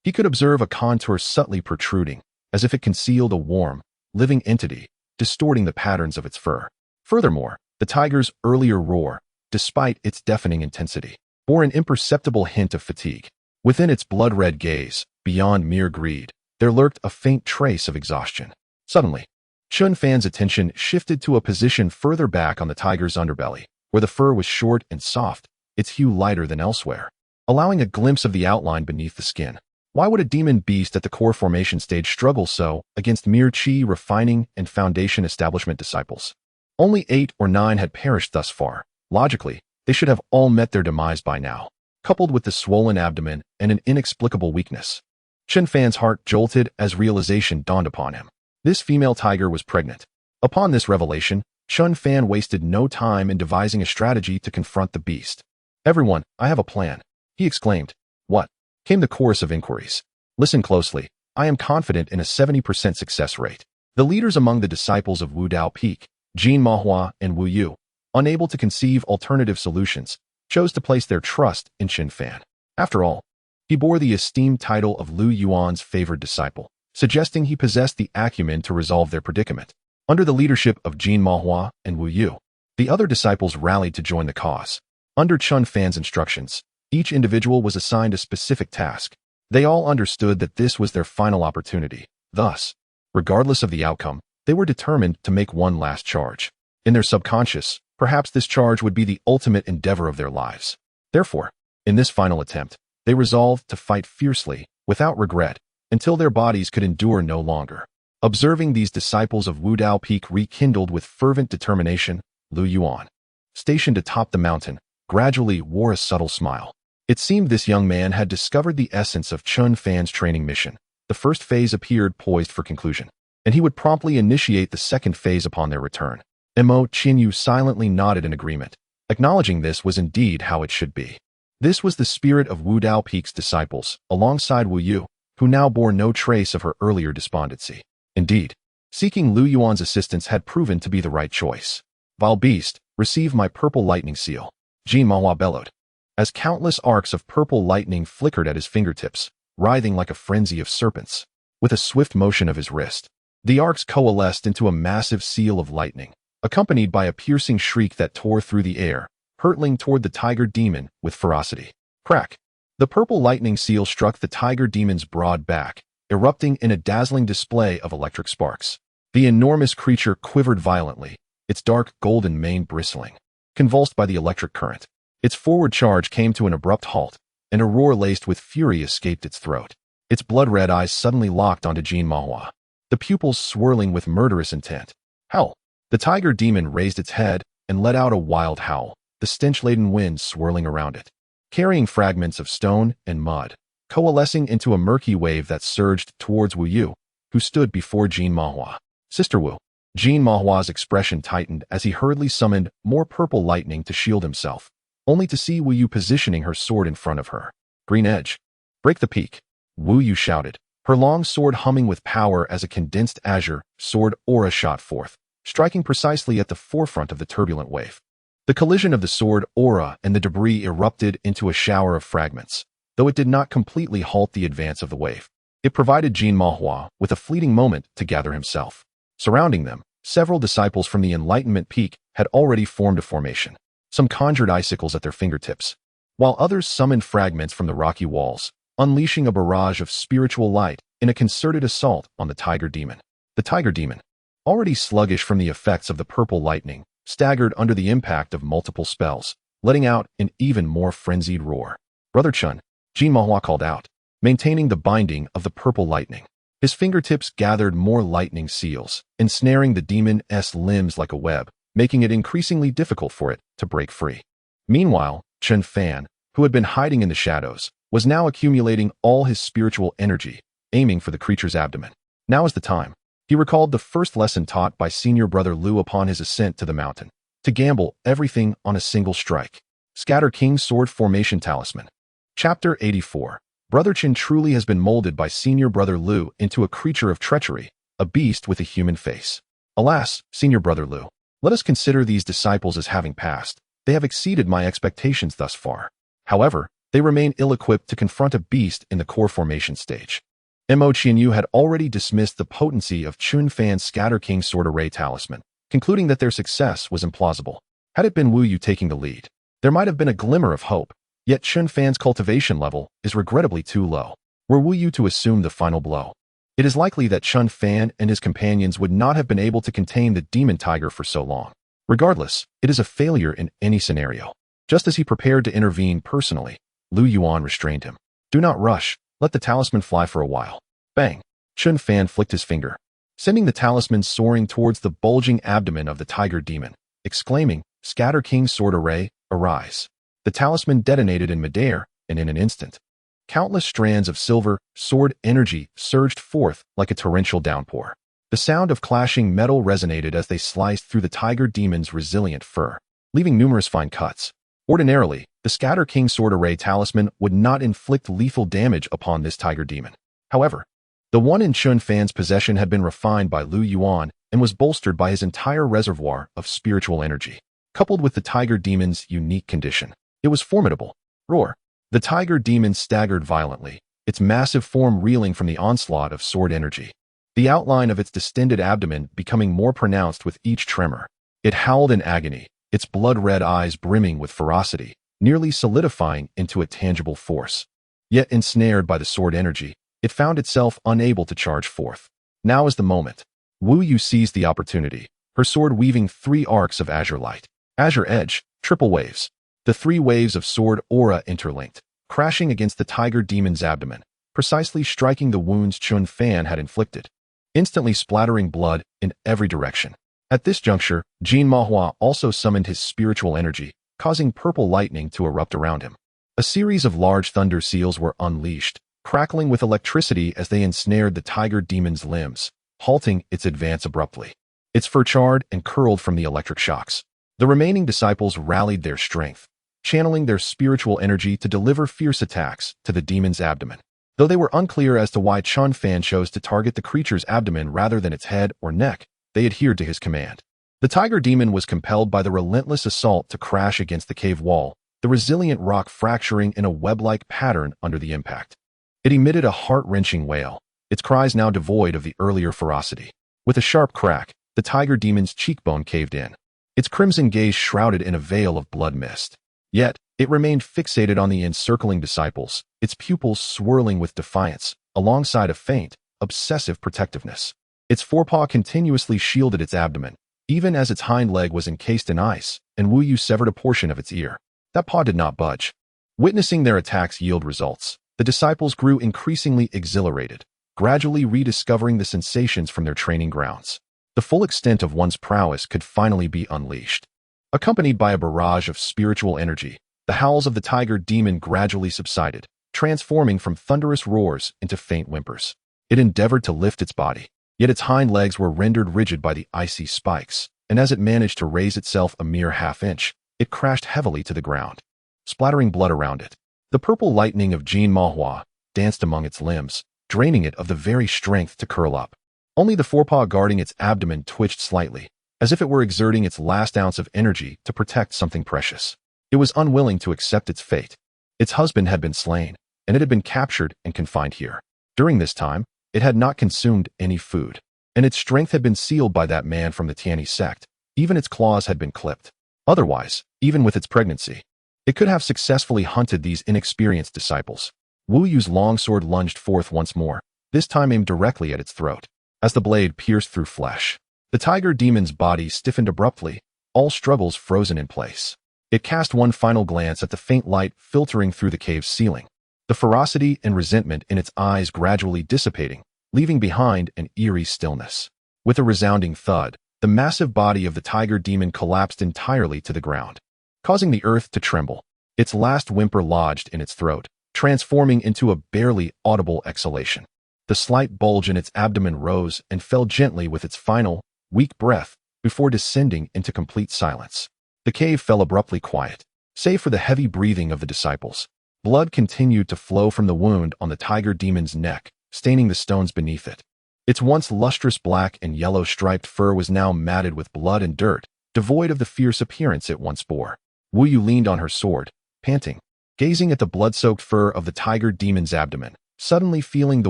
he could observe a contour subtly protruding, as if it concealed a warm, living entity, distorting the patterns of its fur. Furthermore, the tiger's earlier roar, despite its deafening intensity, bore an imperceptible hint of fatigue. Within its blood-red gaze, beyond mere greed, there lurked a faint trace of exhaustion. Suddenly, Chun Fan's attention shifted to a position further back on the tiger's underbelly, where the fur was short and soft, its hue lighter than elsewhere, allowing a glimpse of the outline beneath the skin. Why would a demon beast at the core formation stage struggle so against mere chi refining and foundation establishment disciples? Only 8 or 9 had perished thus far. Logically, they should have all met their demise by now. Coupled with the swollen abdomen and an inexplicable weakness, Chun Fan's heart jolted as realization dawned upon him. This female tiger was pregnant. Upon this revelation, Chun Fan wasted no time in devising a strategy to confront the beast. "Everyone, I have a plan," he exclaimed. "What?" came the chorus of inquiries. "Listen closely. I am confident in a 70% success rate." The leaders among the disciples of Wu Dao Peak, Jin Mahua and Wu Yu, unable to conceive alternative solutions, chose to place their trust in Chun Fan. After all, he bore the esteemed title of Lu Yuan's favored disciple, suggesting he possessed the acumen to resolve their predicament. Under the leadership of Jin Mahua and Wu Yu, the other disciples rallied to join the cause. Under Chun Fan's instructions, each individual was assigned a specific task. They all understood that this was their final opportunity. Thus, regardless of the outcome, they were determined to make one last charge. In their subconscious, perhaps this charge would be the ultimate endeavor of their lives. Therefore, in this final attempt, they resolved to fight fiercely, without regret, until their bodies could endure no longer. Observing these disciples of Wu Dao Peak rekindled with fervent determination, Lu Yuan, stationed atop the mountain, gradually wore a subtle smile. It seemed this young man had discovered the essence of Chun Fan's training mission. The first phase appeared poised for conclusion, and he would promptly initiate the second phase upon their return. Mo Qinyu silently nodded in agreement, acknowledging this was indeed how it should be. This was the spirit of Wu Dao Peak's disciples, alongside Wu Yu, who now bore no trace of her earlier despondency. Indeed, seeking Lu Yuan's assistance had proven to be the right choice. "Vile beast, receive my purple lightning seal," Jin Mahua bellowed, as countless arcs of purple lightning flickered at his fingertips, writhing like a frenzy of serpents. With a swift motion of his wrist, The arcs coalesced into a massive seal of lightning, accompanied by a piercing shriek that tore through the air, hurtling toward the tiger demon with ferocity. Crack! The purple lightning seal struck the tiger demon's broad back, erupting in a dazzling display of electric sparks. The enormous creature quivered violently, its dark golden mane bristling, convulsed by the electric current. Its forward charge came to an abrupt halt, and a roar laced with fury escaped its throat. Its blood-red eyes suddenly locked onto Jean Mahua, the pupils swirling with murderous intent. Howl! The tiger demon raised its head and let out a wild howl, the stench-laden wind swirling around it, carrying fragments of stone and mud, coalescing into a murky wave that surged towards Wu Yu, who stood before Jean Mahua. Sister Wu. Jean Mahua's expression tightened as he hurriedly summoned more purple lightning to shield himself, only to see Wu Yu positioning her sword in front of her. Green edge. Break the peak. Wu Yu shouted, her long sword humming with power as a condensed azure sword aura shot forth, striking precisely at the forefront of the turbulent wave. The collision of the sword aura and the debris erupted into a shower of fragments, though it did not completely halt the advance of the wave. It provided Jean Mahua with a fleeting moment to gather himself. Surrounding them, several disciples from the Enlightenment Peak had already formed a formation. Some conjured icicles at their fingertips, while others summoned fragments from the rocky walls, unleashing a barrage of spiritual light in a concerted assault on the tiger demon. The tiger demon, already sluggish from the effects of the purple lightning, staggered under the impact of multiple spells, letting out an even more frenzied roar. Brother Chun, Jean Mahua called out, maintaining the binding of the purple lightning. His fingertips gathered more lightning seals, ensnaring the demon's limbs like a web, making it increasingly difficult for it to break free. Meanwhile, Chen Fan, who had been hiding in the shadows, was now accumulating all his spiritual energy, aiming for the creature's abdomen. Now is the time. He recalled the first lesson taught by senior brother Lu upon his ascent to the mountain, to gamble everything on a single strike. Scatter King's Sword Formation Talisman. Chapter 84. Brother Chen truly has been molded by senior brother Lu into a creature of treachery, a beast with a human face. Alas, senior brother Lu, let us consider these disciples as having passed. They have exceeded my expectations thus far. However, they remain ill-equipped to confront a beast in the core formation stage. Mo Qianyu had already dismissed the potency of Chun Fan's Scatter King's Sword Array Talisman, concluding that their success was implausible. Had it been Wu Yu taking the lead, there might have been a glimmer of hope. Yet Chun Fan's cultivation level is regrettably too low. Were Wu Yu to assume the final blow, it is likely that Chun Fan and his companions would not have been able to contain the demon tiger for so long. Regardless, it is a failure in any scenario. Just as he prepared to intervene personally, Lu Yuan restrained him. Do not rush, let the talisman fly for a while. Bang! Chun Fan flicked his finger, sending the talisman soaring towards the bulging abdomen of the tiger demon, exclaiming, Scatter King's Sword Array, arise. The talisman detonated in midair, and in an instant, countless strands of silver sword energy surged forth like a torrential downpour. The sound of clashing metal resonated as they sliced through the tiger demon's resilient fur, leaving numerous fine cuts. Ordinarily, the Scatter King's Sword Array talisman would not inflict lethal damage upon this tiger demon. However, the one in Chun Fan's possession had been refined by Lu Yuan and was bolstered by his entire reservoir of spiritual energy, coupled with the tiger demon's unique condition. It was formidable. Roar. The tiger demon staggered violently, its massive form reeling from the onslaught of sword energy, the outline of its distended abdomen becoming more pronounced with each tremor. It howled in agony, its blood-red eyes brimming with ferocity, nearly solidifying into a tangible force. Yet ensnared by the sword energy, it found itself unable to charge forth. Now is the moment. Wu Yu seized the opportunity, her sword weaving 3 arcs of azure light. Azure edge, triple waves. The 3 waves of sword aura interlinked, crashing against the tiger demon's abdomen, precisely striking the wounds Chun Fan had inflicted, instantly splattering blood in every direction. At this juncture, Jean Mahua also summoned his spiritual energy, causing purple lightning to erupt around him. A series of large thunder seals were unleashed, crackling with electricity as they ensnared the tiger demon's limbs, halting its advance abruptly. Its fur charred and curled from the electric shocks. The remaining disciples rallied their strength, channeling their spiritual energy to deliver fierce attacks to the demon's abdomen. Though they were unclear as to why Chun Fan chose to target the creature's abdomen rather than its head or neck, they adhered to his command. The tiger demon was compelled by the relentless assault to crash against the cave wall, the resilient rock fracturing in a web-like pattern under the impact. It emitted a heart-wrenching wail, its cries now devoid of the earlier ferocity. With a sharp crack, the tiger demon's cheekbone caved in, its crimson gaze shrouded in a veil of blood mist. Yet, it remained fixated on the encircling disciples, its pupils swirling with defiance, alongside a faint, obsessive protectiveness. Its forepaw continuously shielded its abdomen, even as its hind leg was encased in ice, and Wu Yu severed a portion of its ear. That paw did not budge. Witnessing their attacks yield results, the disciples grew increasingly exhilarated, gradually rediscovering the sensations from their training grounds. The full extent of one's prowess could finally be unleashed. Accompanied by a barrage of spiritual energy, the howls of the tiger demon gradually subsided, transforming from thunderous roars into faint whimpers. It endeavored to lift its body, yet its hind legs were rendered rigid by the icy spikes, and as it managed to raise itself a mere half-inch, it crashed heavily to the ground, splattering blood around it. The purple lightning of Jin Mahua danced among its limbs, draining it of the very strength to curl up. Only the forepaw guarding its abdomen twitched slightly, as if it were exerting its last ounce of energy to protect something precious. It was unwilling to accept its fate. Its husband had been slain, and it had been captured and confined here. During this time, it had not consumed any food, and its strength had been sealed by that man from the Tianyi Sect. Even its claws had been clipped. Otherwise, even with its pregnancy, it could have successfully hunted these inexperienced disciples. Wu Yu's long sword lunged forth once more, this time aimed directly at its throat. As the blade pierced through flesh, the tiger demon's body stiffened abruptly, all struggles frozen in place. It cast one final glance at the faint light filtering through the cave's ceiling, the ferocity and resentment in its eyes gradually dissipating, leaving behind an eerie stillness. With a resounding thud, the massive body of the tiger demon collapsed entirely to the ground, causing the earth to tremble. Its last whimper lodged in its throat, transforming into a barely audible exhalation. The slight bulge in its abdomen rose and fell gently with its final, weak breath before descending into complete silence. The cave fell abruptly quiet, save for the heavy breathing of the disciples. Blood continued to flow from the wound on the tiger demon's neck, staining the stones beneath it. Its once lustrous black and yellow striped fur was now matted with blood and dirt, devoid of the fierce appearance it once bore. Wu Yu leaned on her sword, panting, gazing at the blood-soaked fur of the tiger demon's abdomen, suddenly feeling the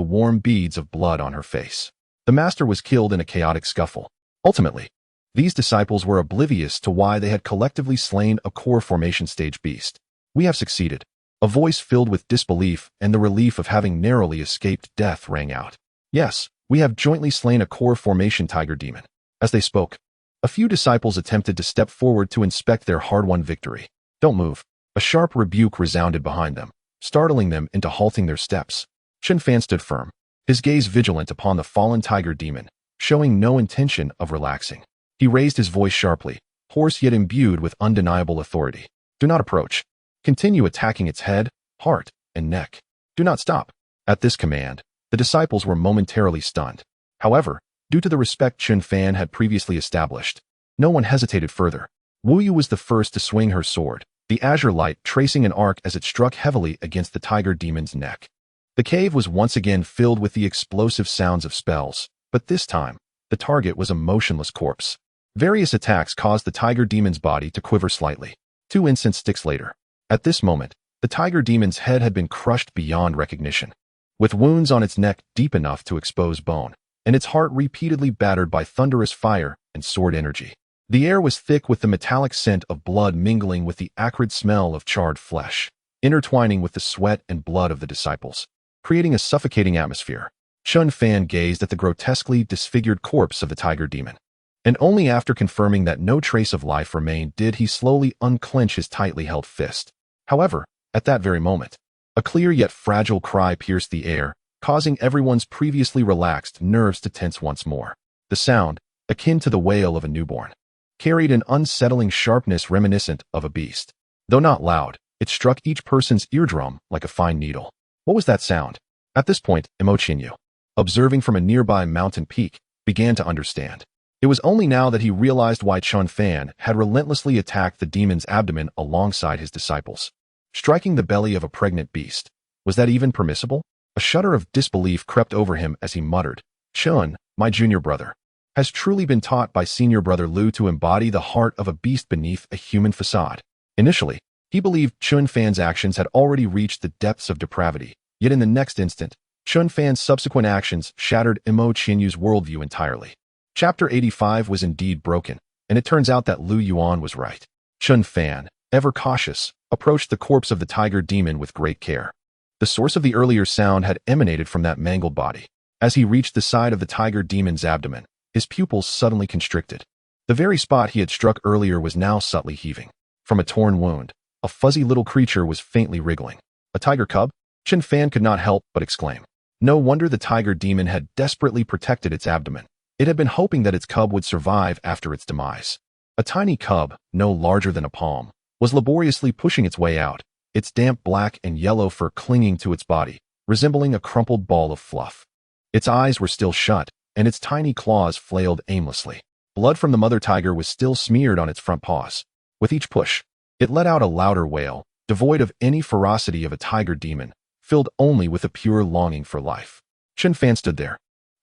warm beads of blood on her face. The master was killed in a chaotic scuffle. Ultimately, these disciples were oblivious to why they had collectively slain a core formation stage beast. "We have succeeded." A voice filled with disbelief and the relief of having narrowly escaped death rang out. "Yes, we have jointly slain a core formation tiger demon." As they spoke, a few disciples attempted to step forward to inspect their hard-won victory. "Don't move." A sharp rebuke resounded behind them, startling them into halting their steps. Chun Fan stood firm, his gaze vigilant upon the fallen tiger demon, showing no intention of relaxing. He raised his voice sharply, hoarse yet imbued with undeniable authority. "Do not approach. Continue attacking its head, heart, and neck. Do not stop." At this command, the disciples were momentarily stunned. However, due to the respect Chun Fan had previously established, no one hesitated further. Wu Yu was the first to swing her sword, the azure light tracing an arc as it struck heavily against the tiger demon's neck. The cave was once again filled with the explosive sounds of spells, but this time, the target was a motionless corpse. Various attacks caused the tiger demon's body to quiver slightly. 2 incense sticks later. At this moment, the tiger demon's head had been crushed beyond recognition, with wounds on its neck deep enough to expose bone, and its heart repeatedly battered by thunderous fire and sword energy. The air was thick with the metallic scent of blood mingling with the acrid smell of charred flesh, intertwining with the sweat and blood of the disciples, creating a suffocating atmosphere. Chun Fan gazed at the grotesquely disfigured corpse of the tiger demon, and only after confirming that no trace of life remained did he slowly unclench his tightly held fist. However, at that very moment, a clear yet fragile cry pierced the air, causing everyone's previously relaxed nerves to tense once more. The sound, akin to the wail of a newborn, carried an unsettling sharpness reminiscent of a beast. Though not loud, it struck each person's eardrum like a fine needle. What was that sound? At this point, Imochinu, observing from a nearby mountain peak, began to understand. It was only now that he realized why Chun Fan had relentlessly attacked the demon's abdomen alongside his disciples, striking the belly of a pregnant beast. Was that even permissible? A shudder of disbelief crept over him as he muttered, "Chun, my junior brother, has truly been taught by senior brother Lu to embody the heart of a beast beneath a human facade." Initially, he believed Chun Fan's actions had already reached the depths of depravity, yet in the next instant, Chun Fan's subsequent actions shattered Imo Chinyu's worldview entirely. Chapter 85 was indeed broken, and it turns out that Lu Yuan was right. Chun Fan, ever cautious, approached the corpse of the tiger demon with great care. The source of the earlier sound had emanated from that mangled body. As he reached the side of the tiger demon's abdomen, his pupils suddenly constricted. The very spot he had struck earlier was now subtly heaving. From a torn wound, a fuzzy little creature was faintly wriggling. A tiger cub? Chun Fan could not help but exclaim. No wonder the tiger demon had desperately protected its abdomen. It had been hoping that its cub would survive after its demise. A tiny cub, no larger than a palm, was laboriously pushing its way out, its damp black and yellow fur clinging to its body, resembling a crumpled ball of fluff. Its eyes were still shut, and its tiny claws flailed aimlessly. Blood from the mother tiger was still smeared on its front paws. With each push, it let out a louder wail, devoid of any ferocity of a tiger demon, filled only with a pure longing for life. Chun Fan stood there,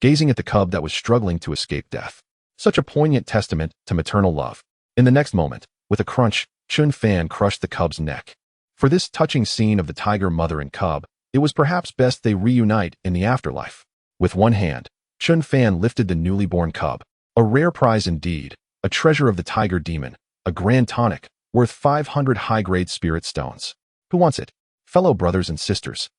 gazing at the cub that was struggling to escape death. Such a poignant testament to maternal love. In the next moment, with a crunch, Chun Fan crushed the cub's neck. For this touching scene of the tiger mother and cub, it was perhaps best they reunite in the afterlife. With one hand, Chun Fan lifted the newly born cub, a rare prize indeed, a treasure of the tiger demon, a grand tonic, worth 500 high-grade spirit stones. Who wants it? Fellow brothers and sisters.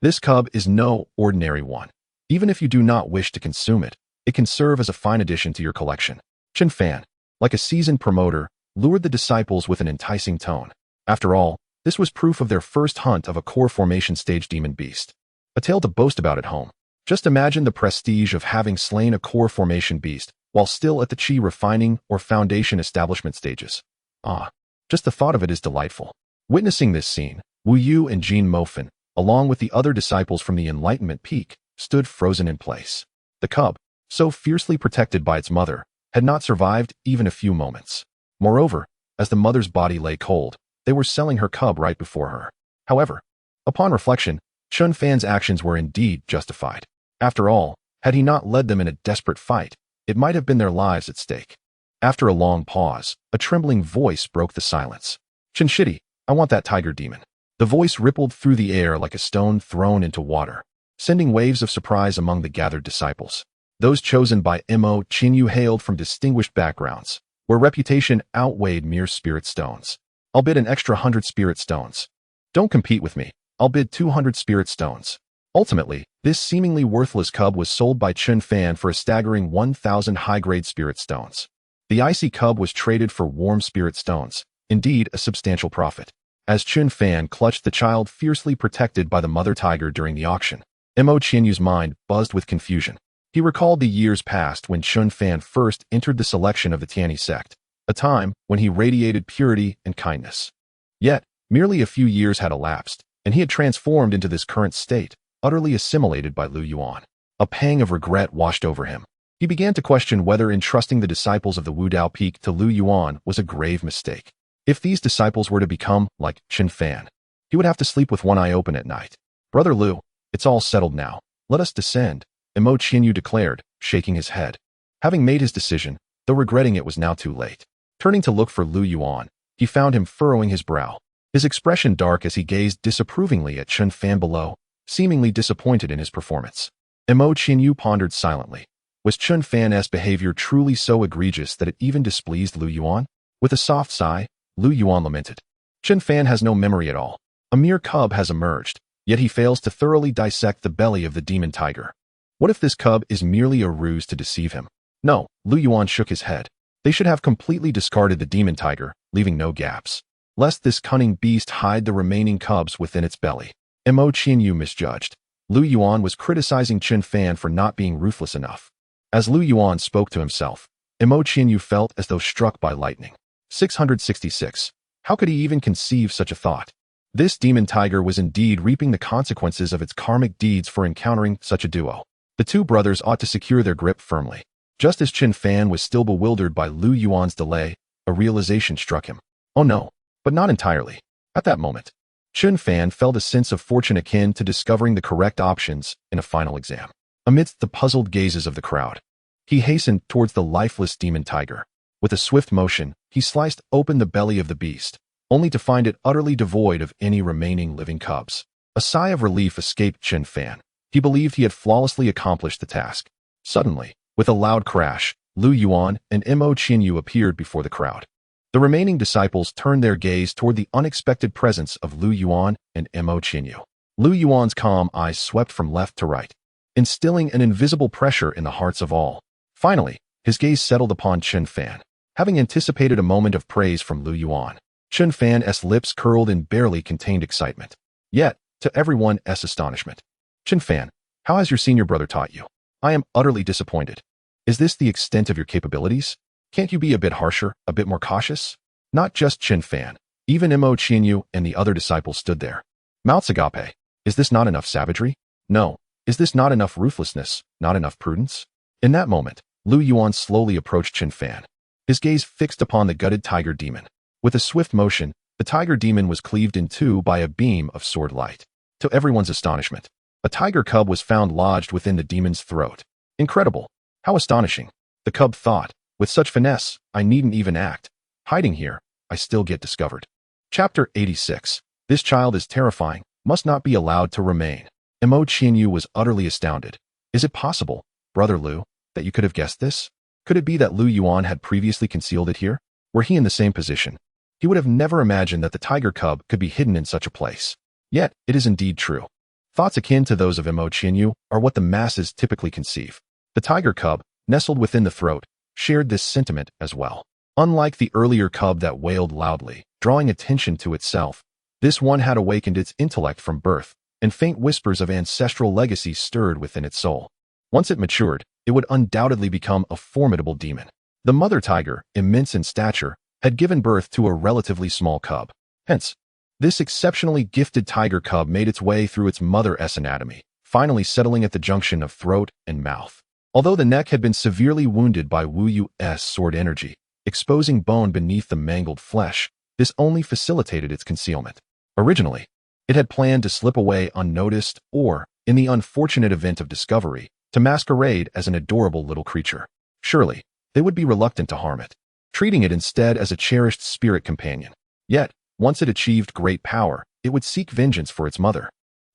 This cub is no ordinary one. Even if you do not wish to consume it, it can serve as a fine addition to your collection. Chun Fan, like a seasoned promoter, lured the disciples with an enticing tone. After all, this was proof of their first hunt of a core formation stage demon beast. A tale to boast about at home. Just imagine the prestige of having slain a core formation beast while still at the chi refining or foundation establishment stages. Ah, just the thought of it is delightful. Witnessing this scene, Wu Yu and Jean Mofin, along with the other disciples from the Enlightenment Peak, stood frozen in place. The cub, so fiercely protected by its mother, had not survived even a few moments. Moreover, as the mother's body lay cold, they were selling her cub right before her. However, upon reflection, Chun Fan's actions were indeed justified. After all, had he not led them in a desperate fight, it might have been their lives at stake. After a long pause, a trembling voice broke the silence. Chun Shidi, I want that tiger demon. The voice rippled through the air like a stone thrown into water, sending waves of surprise among the gathered disciples. Those chosen by Mo Qinyu hailed from distinguished backgrounds, where reputation outweighed mere spirit stones. I'll bid an extra 100 spirit stones. Don't compete with me. I'll bid 200 spirit stones. Ultimately, this seemingly worthless cub was sold by Chun Fan for a staggering 1,000 high-grade spirit stones. The icy cub was traded for warm spirit stones, indeed a substantial profit. As Chun Fan clutched the child fiercely protected by the mother tiger during the auction, Mo Qianyu's mind buzzed with confusion. He recalled the years past when Chun Fan first entered the selection of the Tianyi Sect, a time when he radiated purity and kindness. Yet, merely a few years had elapsed, and he had transformed into this current state, utterly assimilated by Lu Yuan. A pang of regret washed over him. He began to question whether entrusting the disciples of the Wudao Peak to Lu Yuan was a grave mistake. If these disciples were to become like Chun Fan, he would have to sleep with one eye open at night. Brother Lu, it's all settled now. Let us descend, Mo Qianyu declared, shaking his head. Having made his decision, though regretting it was now too late. Turning to look for Lu Yuan, he found him furrowing his brow, his expression dark as he gazed disapprovingly at Chun Fan below, seemingly disappointed in his performance. Mo Qianyu pondered silently. Was Chun Fan's behavior truly so egregious that it even displeased Lu Yuan? With a soft sigh, Lu Yuan lamented. Chun Fan has no memory at all. A mere cub has emerged, yet he fails to thoroughly dissect the belly of the demon tiger. What if this cub is merely a ruse to deceive him? No, Lu Yuan shook his head. They should have completely discarded the demon tiger, leaving no gaps, lest this cunning beast hide the remaining cubs within its belly. Mo Qianyu misjudged. Lu Yuan was criticizing Chun Fan for not being ruthless enough. As Lu Yuan spoke to himself, Mo Qianyu felt as though struck by lightning. 666. How could he even conceive such a thought? This demon tiger was indeed reaping the consequences of its karmic deeds for encountering such a duo. The two brothers ought to secure their grip firmly. Just as Chun Fan was still bewildered by Lu Yuan's delay, a realization struck him. Oh no, but not entirely. At that moment, Chun Fan felt a sense of fortune akin to discovering the correct options in a final exam. Amidst the puzzled gazes of the crowd, he hastened towards the lifeless demon tiger. With a swift motion, he sliced open the belly of the beast, only to find it utterly devoid of any remaining living cubs. A sigh of relief escaped Chun Fan. He believed he had flawlessly accomplished the task. Suddenly, with a loud crash, Lu Yuan and Mo Qianyu appeared before the crowd. The remaining disciples turned their gaze toward the unexpected presence of Lu Yuan and Mo Qianyu. Lu Yuan's calm eyes swept from left to right, instilling an invisible pressure in the hearts of all. Finally, his gaze settled upon Chen Fan. Having anticipated a moment of praise from Lu Yuan, Chen Fan's lips curled in barely contained excitement. Yet, to everyone's astonishment, Chen Fan, how has your senior brother taught you? I am utterly disappointed. Is this the extent of your capabilities? Can't you be a bit harsher, a bit more cautious? Not just Chen Fan. Even Mo Qianyu and the other disciples stood there. Mouths agape. Is this not enough savagery? No. Is this not enough ruthlessness, not enough prudence? In that moment, Lu Yuan slowly approached Chen Fan, his gaze fixed upon the gutted tiger demon. With a swift motion, the tiger demon was cleaved in two by a beam of sword light. To everyone's astonishment, a tiger cub was found lodged within the demon's throat. Incredible! How astonishing! The cub thought, with such finesse, I needn't even act. Hiding here, I still get discovered. Chapter 86. This child is terrifying, must not be allowed to remain. Mo Qianyu was utterly astounded. Is it possible, Brother Lu, that you could have guessed this? Could it be that Lu Yuan had previously concealed it here? Were he in the same position, he would have never imagined that the tiger cub could be hidden in such a place. Yet, it is indeed true. Thoughts akin to those of Mo Qianyu are what the masses typically conceive. The tiger cub, nestled within the throat, shared this sentiment as well. Unlike the earlier cub that wailed loudly, drawing attention to itself, this one had awakened its intellect from birth, and faint whispers of ancestral legacy stirred within its soul. Once it matured, it would undoubtedly become a formidable demon. The mother tiger, immense in stature, had given birth to a relatively small cub. Hence, this exceptionally gifted tiger cub made its way through its mother's anatomy, finally settling at the junction of throat and mouth. Although the neck had been severely wounded by Wu Yu's sword energy, exposing bone beneath the mangled flesh, this only facilitated its concealment. Originally, it had planned to slip away unnoticed or, in the unfortunate event of discovery, to masquerade as an adorable little creature. Surely, they would be reluctant to harm it, treating it instead as a cherished spirit companion. Yet, once it achieved great power, it would seek vengeance for its mother,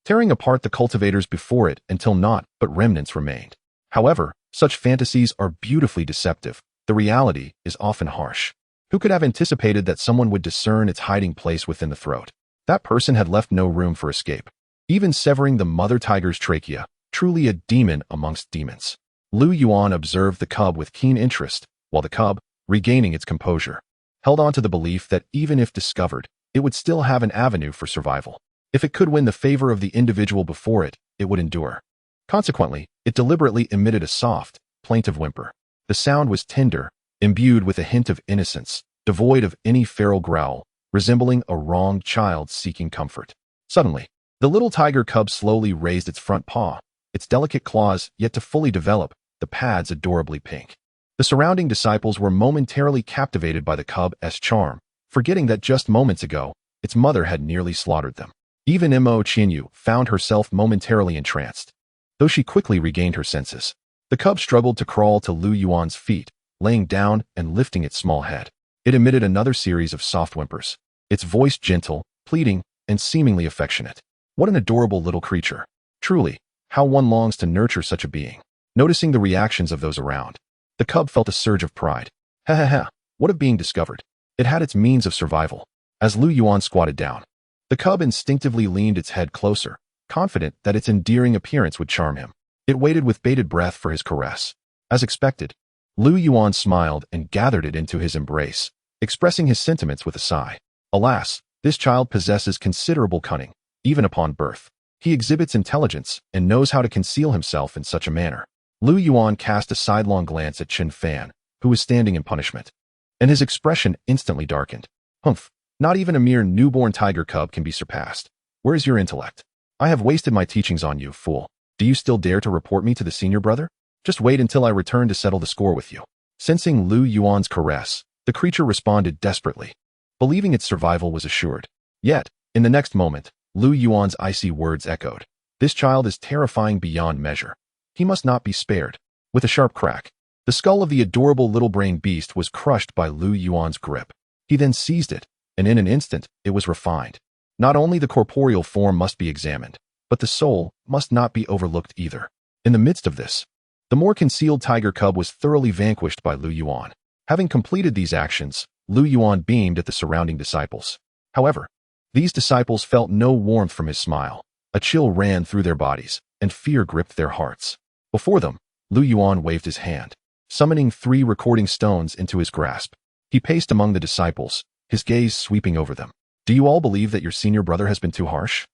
tearing apart the cultivators before it until naught but remnants remained. However, such fantasies are beautifully deceptive. The reality is often harsh. Who could have anticipated that someone would discern its hiding place within the throat? That person had left no room for escape, even severing the mother tiger's trachea, truly a demon amongst demons. Lu Yuan observed the cub with keen interest, while the cub, regaining its composure, held on to the belief that even if discovered, it would still have an avenue for survival. If it could win the favor of the individual before it, it would endure. Consequently, it deliberately emitted a soft, plaintive whimper. The sound was tender, imbued with a hint of innocence, devoid of any feral growl, resembling a wronged child seeking comfort. Suddenly, the little tiger cub slowly raised its front paw, its delicate claws yet to fully develop, the pads adorably pink. The surrounding disciples were momentarily captivated by the cub's charm, forgetting that just moments ago, its mother had nearly slaughtered them. Even Mo Qianyu found herself momentarily entranced, though she quickly regained her senses. The cub struggled to crawl to Lu Yuan's feet, laying down and lifting its small head. It emitted another series of soft whimpers, its voice gentle, pleading, and seemingly affectionate. What an adorable little creature. Truly, how one longs to nurture such a being. Noticing the reactions of those around, the cub felt a surge of pride. Ha ha ha, what of being discovered? It had its means of survival. As Lu Yuan squatted down, the cub instinctively leaned its head closer, confident that its endearing appearance would charm him. It waited with bated breath for his caress. As expected, Lu Yuan smiled and gathered it into his embrace, expressing his sentiments with a sigh. Alas, this child possesses considerable cunning, even upon birth. He exhibits intelligence and knows how to conceal himself in such a manner. Lu Yuan cast a sidelong glance at Chen Fan, who was standing in punishment, and his expression instantly darkened. Humph, not even a mere newborn tiger cub can be surpassed. Where is your intellect? I have wasted my teachings on you, fool. Do you still dare to report me to the senior brother? Just wait until I return to settle the score with you. Sensing Lu Yuan's caress, the creature responded desperately, believing its survival was assured. Yet, in the next moment, Lu Yuan's icy words echoed. This child is terrifying beyond measure. He must not be spared. With a sharp crack, the skull of the adorable little-brained beast was crushed by Lu Yuan's grip. He then seized it, and in an instant, it was refined. Not only the corporeal form must be examined, but the soul must not be overlooked either. In the midst of this, The more concealed tiger cub was thoroughly vanquished by Lu Yuan. Having completed these actions, Lu Yuan beamed at the surrounding disciples. However, these disciples felt no warmth from his smile. A chill ran through their bodies, and fear gripped their hearts. Before them, Lu Yuan waved his hand, summoning 3 recording stones into his grasp. He paced among the disciples, his gaze sweeping over them. Do you all believe that your senior brother has been too harsh?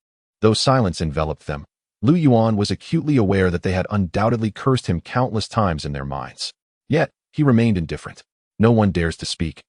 Though silence enveloped them, Lu Yuan was acutely aware that they had undoubtedly cursed him countless times in their minds. Yet, he remained indifferent. No one dares to speak.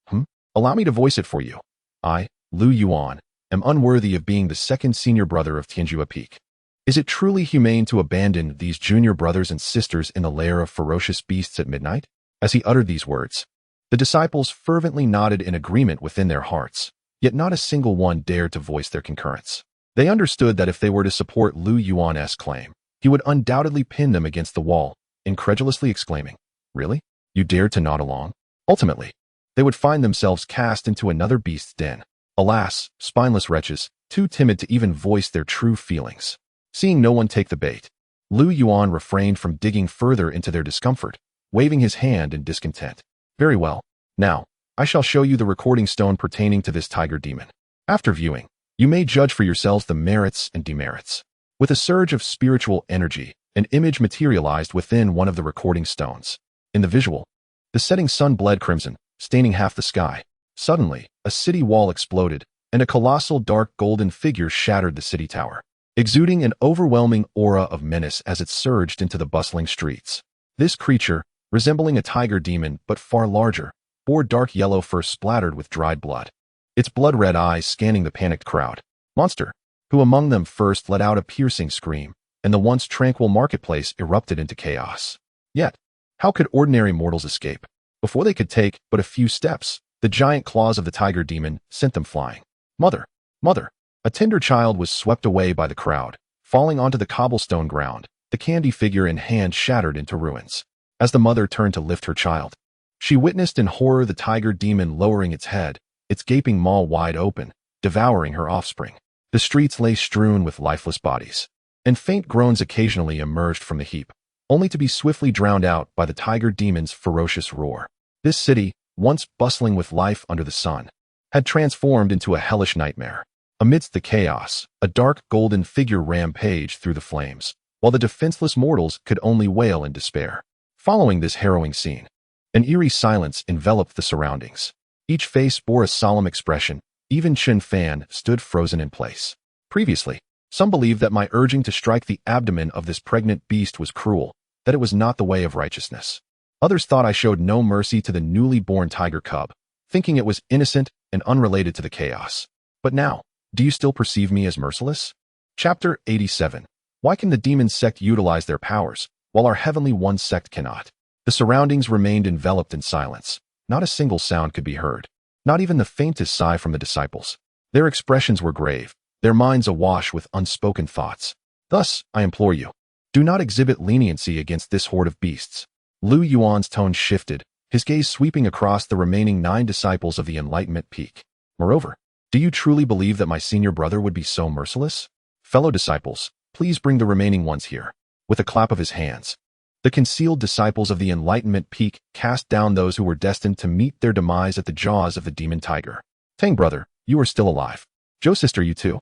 Allow me to voice it for you. I, Lu Yuan, am unworthy of being the second senior brother of Tianyi Peak. Is it truly humane to abandon these junior brothers and sisters in the lair of ferocious beasts at midnight? As he uttered these words, the disciples fervently nodded in agreement within their hearts, yet not a single one dared to voice their concurrence. They understood that if they were to support Lu Yuan's claim, he would undoubtedly pin them against the wall, incredulously exclaiming, "Really? You dared to nod along?" Ultimately, they would find themselves cast into another beast's den. Alas, spineless wretches, too timid to even voice their true feelings. Seeing no one take the bait, Lu Yuan refrained from digging further into their discomfort, waving his hand in discontent. Very well. Now, I shall show you the recording stone pertaining to this tiger demon. After viewing, you may judge for yourselves the merits and demerits. With a surge of spiritual energy, an image materialized within one of the recording stones. In the visual, the setting sun bled crimson, staining half the sky. Suddenly, a city wall exploded, and a colossal dark golden figure shattered the city tower, exuding an overwhelming aura of menace as it surged into the bustling streets. This creature, resembling a tiger demon but far larger, bore dark yellow fur splattered with dried blood, its blood-red eyes scanning the panicked crowd. Monster, who among them first let out a piercing scream, and the once tranquil marketplace erupted into chaos. Yet, how could ordinary mortals escape? Before they could take but a few steps, the giant claws of the tiger demon sent them flying. Mother! Mother! A tender child was swept away by the crowd, falling onto the cobblestone ground, the candy figure in hand shattered into ruins. As the mother turned to lift her child, she witnessed in horror the tiger demon lowering its head, its gaping maw wide open, devouring her offspring. The streets lay strewn with lifeless bodies, and faint groans occasionally emerged from the heap, only to be swiftly drowned out by the tiger demon's ferocious roar. This city, once bustling with life under the sun, had transformed into a hellish nightmare. Amidst the chaos, a dark golden figure rampaged through the flames, while the defenseless mortals could only wail in despair. Following this harrowing scene, an eerie silence enveloped the surroundings. Each face bore a solemn expression. Even Chen Fan stood frozen in place. Previously, some believed that my urging to strike the abdomen of this pregnant beast was cruel, that it was not the way of righteousness. Others thought I showed no mercy to the newly born tiger cub, thinking it was innocent and unrelated to the chaos. But now, do you still perceive me as merciless? Chapter 87. Why can the demon sect utilize their powers, while our heavenly one sect cannot? The surroundings remained enveloped in silence. Not a single sound could be heard, not even the faintest sigh from the disciples. Their expressions were grave, their minds awash with unspoken thoughts. Thus, I implore you, do not exhibit leniency against this horde of beasts. Lu Yuan's tone shifted, his gaze sweeping across the remaining 9 disciples of the Enlightenment Peak. Moreover, do you truly believe that my senior brother would be so merciless? Fellow disciples, please bring the remaining ones here. With a clap of his hands, the concealed disciples of the Enlightenment Peak cast down those who were destined to meet their demise at the jaws of the demon tiger. Tang brother, you are still alive. Zhou sister, you too.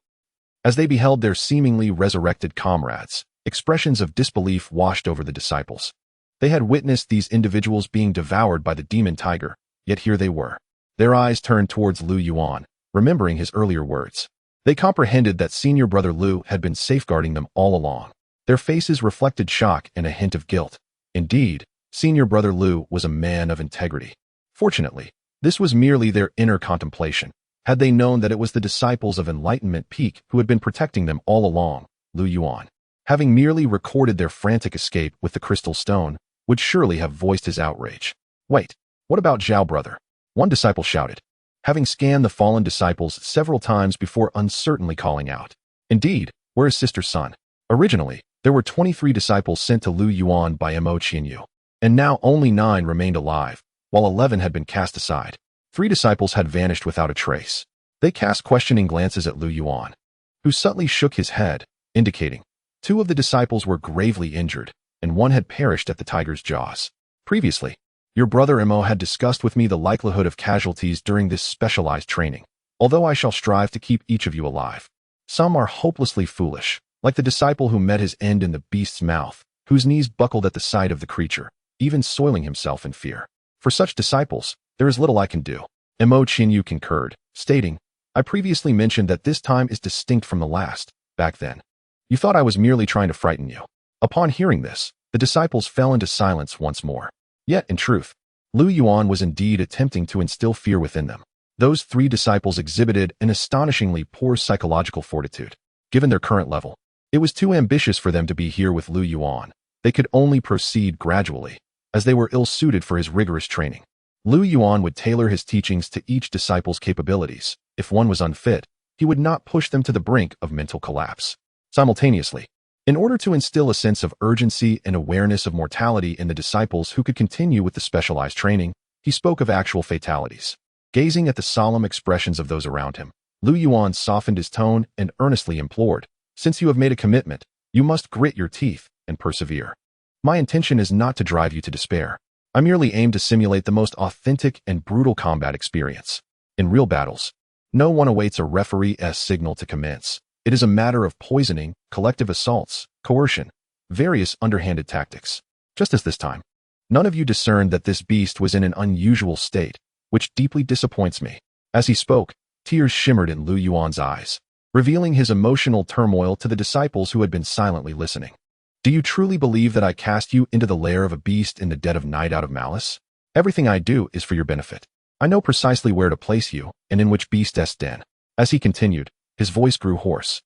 As they beheld their seemingly resurrected comrades, expressions of disbelief washed over the disciples. They had witnessed these individuals being devoured by the demon tiger, yet here they were. Their eyes turned towards Lu Yuan, remembering his earlier words. They comprehended that senior brother Lu had been safeguarding them all along. Their faces reflected shock and a hint of guilt. Indeed, senior brother Lu was a man of integrity. Fortunately, this was merely their inner contemplation. Had they known that it was the disciples of Enlightenment Peak who had been protecting them all along, Lu Yuan, having merely recorded their frantic escape with the crystal stone, would surely have voiced his outrage. Wait, what about Zhao brother? One disciple shouted, having scanned the fallen disciples several times before uncertainly calling out. Indeed, where is sister's son? Originally, there were 23 disciples sent to Lu Yuan by Mo Qianyu, and now only 9 remained alive, while 11 had been cast aside. 3 disciples had vanished without a trace. They cast questioning glances at Lu Yuan, who subtly shook his head, indicating 2 of the disciples were gravely injured, and one had perished at the tiger's jaws. Previously, your brother Imo had discussed with me the likelihood of casualties during this specialized training, although I shall strive to keep each of you alive. Some are hopelessly foolish, like the disciple who met his end in the beast's mouth, whose knees buckled at the sight of the creature, even soiling himself in fear. For such disciples, there is little I can do. Imo Chinyu concurred, stating, I previously mentioned that this time is distinct from the last. Back then, you thought I was merely trying to frighten you. Upon hearing this, the disciples fell into silence once more. Yet, in truth, Lu Yuan was indeed attempting to instill fear within them. Those three disciples exhibited an astonishingly poor psychological fortitude. Given their current level, it was too ambitious for them to be here with Lu Yuan. They could only proceed gradually, as they were ill-suited for his rigorous training. Lu Yuan would tailor his teachings to each disciple's capabilities. If one was unfit, he would not push them to the brink of mental collapse. Simultaneously, in order to instill a sense of urgency and awareness of mortality in the disciples who could continue with the specialized training, he spoke of actual fatalities. Gazing at the solemn expressions of those around him, Lu Yuan softened his tone and earnestly implored, since you have made a commitment, you must grit your teeth and persevere. My intention is not to drive you to despair. I merely aim to simulate the most authentic and brutal combat experience. In real battles, no one awaits a referee's signal to commence. It is a matter of poisoning, collective assaults, coercion, various underhanded tactics. Just as this time, none of you discerned that this beast was in an unusual state, which deeply disappoints me. As he spoke, tears shimmered in Lu Yuan's eyes, revealing his emotional turmoil to the disciples who had been silently listening. Do you truly believe that I cast you into the lair of a beast in the dead of night out of malice? Everything I do is for your benefit. I know precisely where to place you and in which beast's den. As he continued, his voice grew hoarse.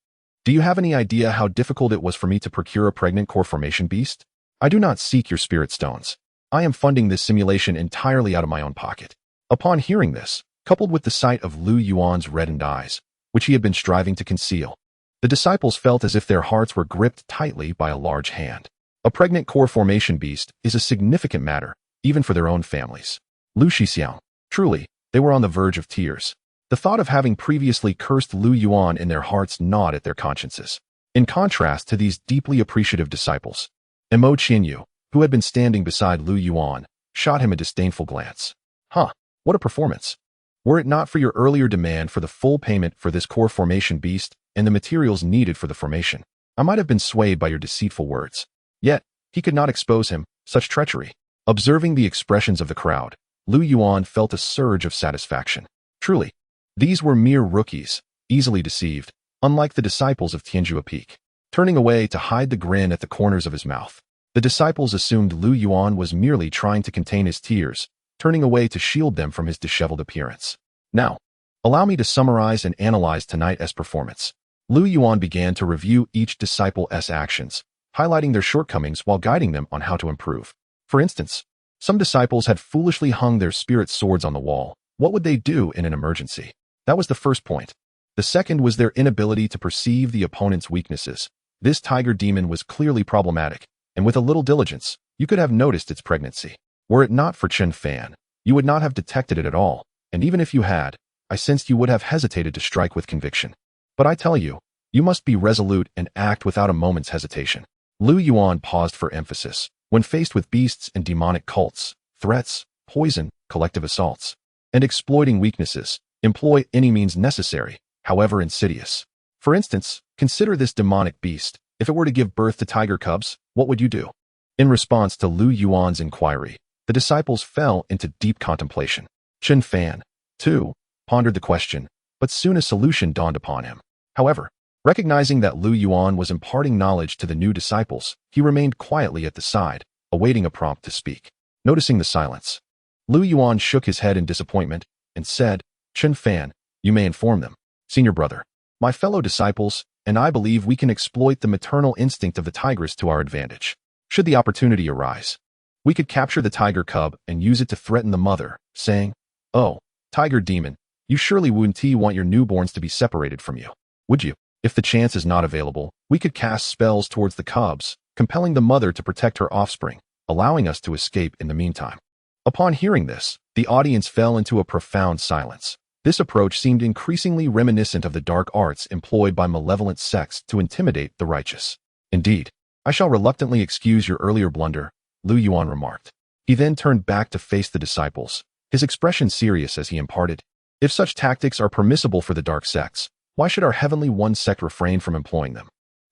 Do you have any idea how difficult it was for me to procure a pregnant core formation beast? I do not seek your spirit stones. I am funding this simulation entirely out of my own pocket. Upon hearing this, coupled with the sight of Lu Yuan's reddened eyes, which he had been striving to conceal, the disciples felt as if their hearts were gripped tightly by a large hand. A pregnant core formation beast is a significant matter, even for their own families. Lu Shixiang, truly, they were on the verge of tears. The thought of having previously cursed Lu Yuan in their hearts gnawed at their consciences. In contrast to these deeply appreciative disciples, Imo Chinyu, who had been standing beside Lu Yuan, shot him a disdainful glance. Huh, what a performance. Were it not for your earlier demand for the full payment for this core formation beast and the materials needed for the formation, I might have been swayed by your deceitful words. Yet, he could not expose him, such treachery. Observing the expressions of the crowd, Lu Yuan felt a surge of satisfaction. Truly, these were mere rookies, easily deceived, unlike the disciples of Tianyi Peak. Turning away to hide the grin at the corners of his mouth, the disciples assumed Lu Yuan was merely trying to contain his tears, turning away to shield them from his disheveled appearance. Now, allow me to summarize and analyze tonight's performance. Lu Yuan began to review each disciple's actions, highlighting their shortcomings while guiding them on how to improve. For instance, some disciples had foolishly hung their spirit swords on the wall. What would they do in an emergency? That was the first point. The second was their inability to perceive the opponent's weaknesses. This tiger demon was clearly problematic, and with a little diligence, you could have noticed its pregnancy. Were it not for Chen Fan, you would not have detected it at all, and even if you had, I sensed you would have hesitated to strike with conviction. But I tell you, you must be resolute and act without a moment's hesitation. Lu Yuan paused for emphasis. When faced with beasts and demonic cults, threats, poison, collective assaults, and exploiting weaknesses, employ any means necessary, however insidious. For instance, consider this demonic beast. If it were to give birth to tiger cubs, what would you do? In response to Lu Yuan's inquiry, the disciples fell into deep contemplation. Chen Fan, too, pondered the question, but soon a solution dawned upon him. However, recognizing that Lu Yuan was imparting knowledge to the new disciples, he remained quietly at the side, awaiting a prompt to speak. Noticing the silence, Lu Yuan shook his head in disappointment and said, Chen Fan, you may inform them. Senior brother, my fellow disciples, and I believe we can exploit the maternal instinct of the tigress to our advantage. Should the opportunity arise, we could capture the tiger cub and use it to threaten the mother, saying, Oh, tiger demon, you surely wouldn't want your newborns to be separated from you, would you? If the chance is not available, we could cast spells towards the cubs, compelling the mother to protect her offspring, allowing us to escape in the meantime. Upon hearing this, the audience fell into a profound silence. This approach seemed increasingly reminiscent of the dark arts employed by malevolent sects to intimidate the righteous. Indeed, I shall reluctantly excuse your earlier blunder, Lu Yuan remarked. He then turned back to face the disciples, his expression serious as he imparted, if such tactics are permissible for the dark sects, why should our Heavenly One sect refrain from employing them?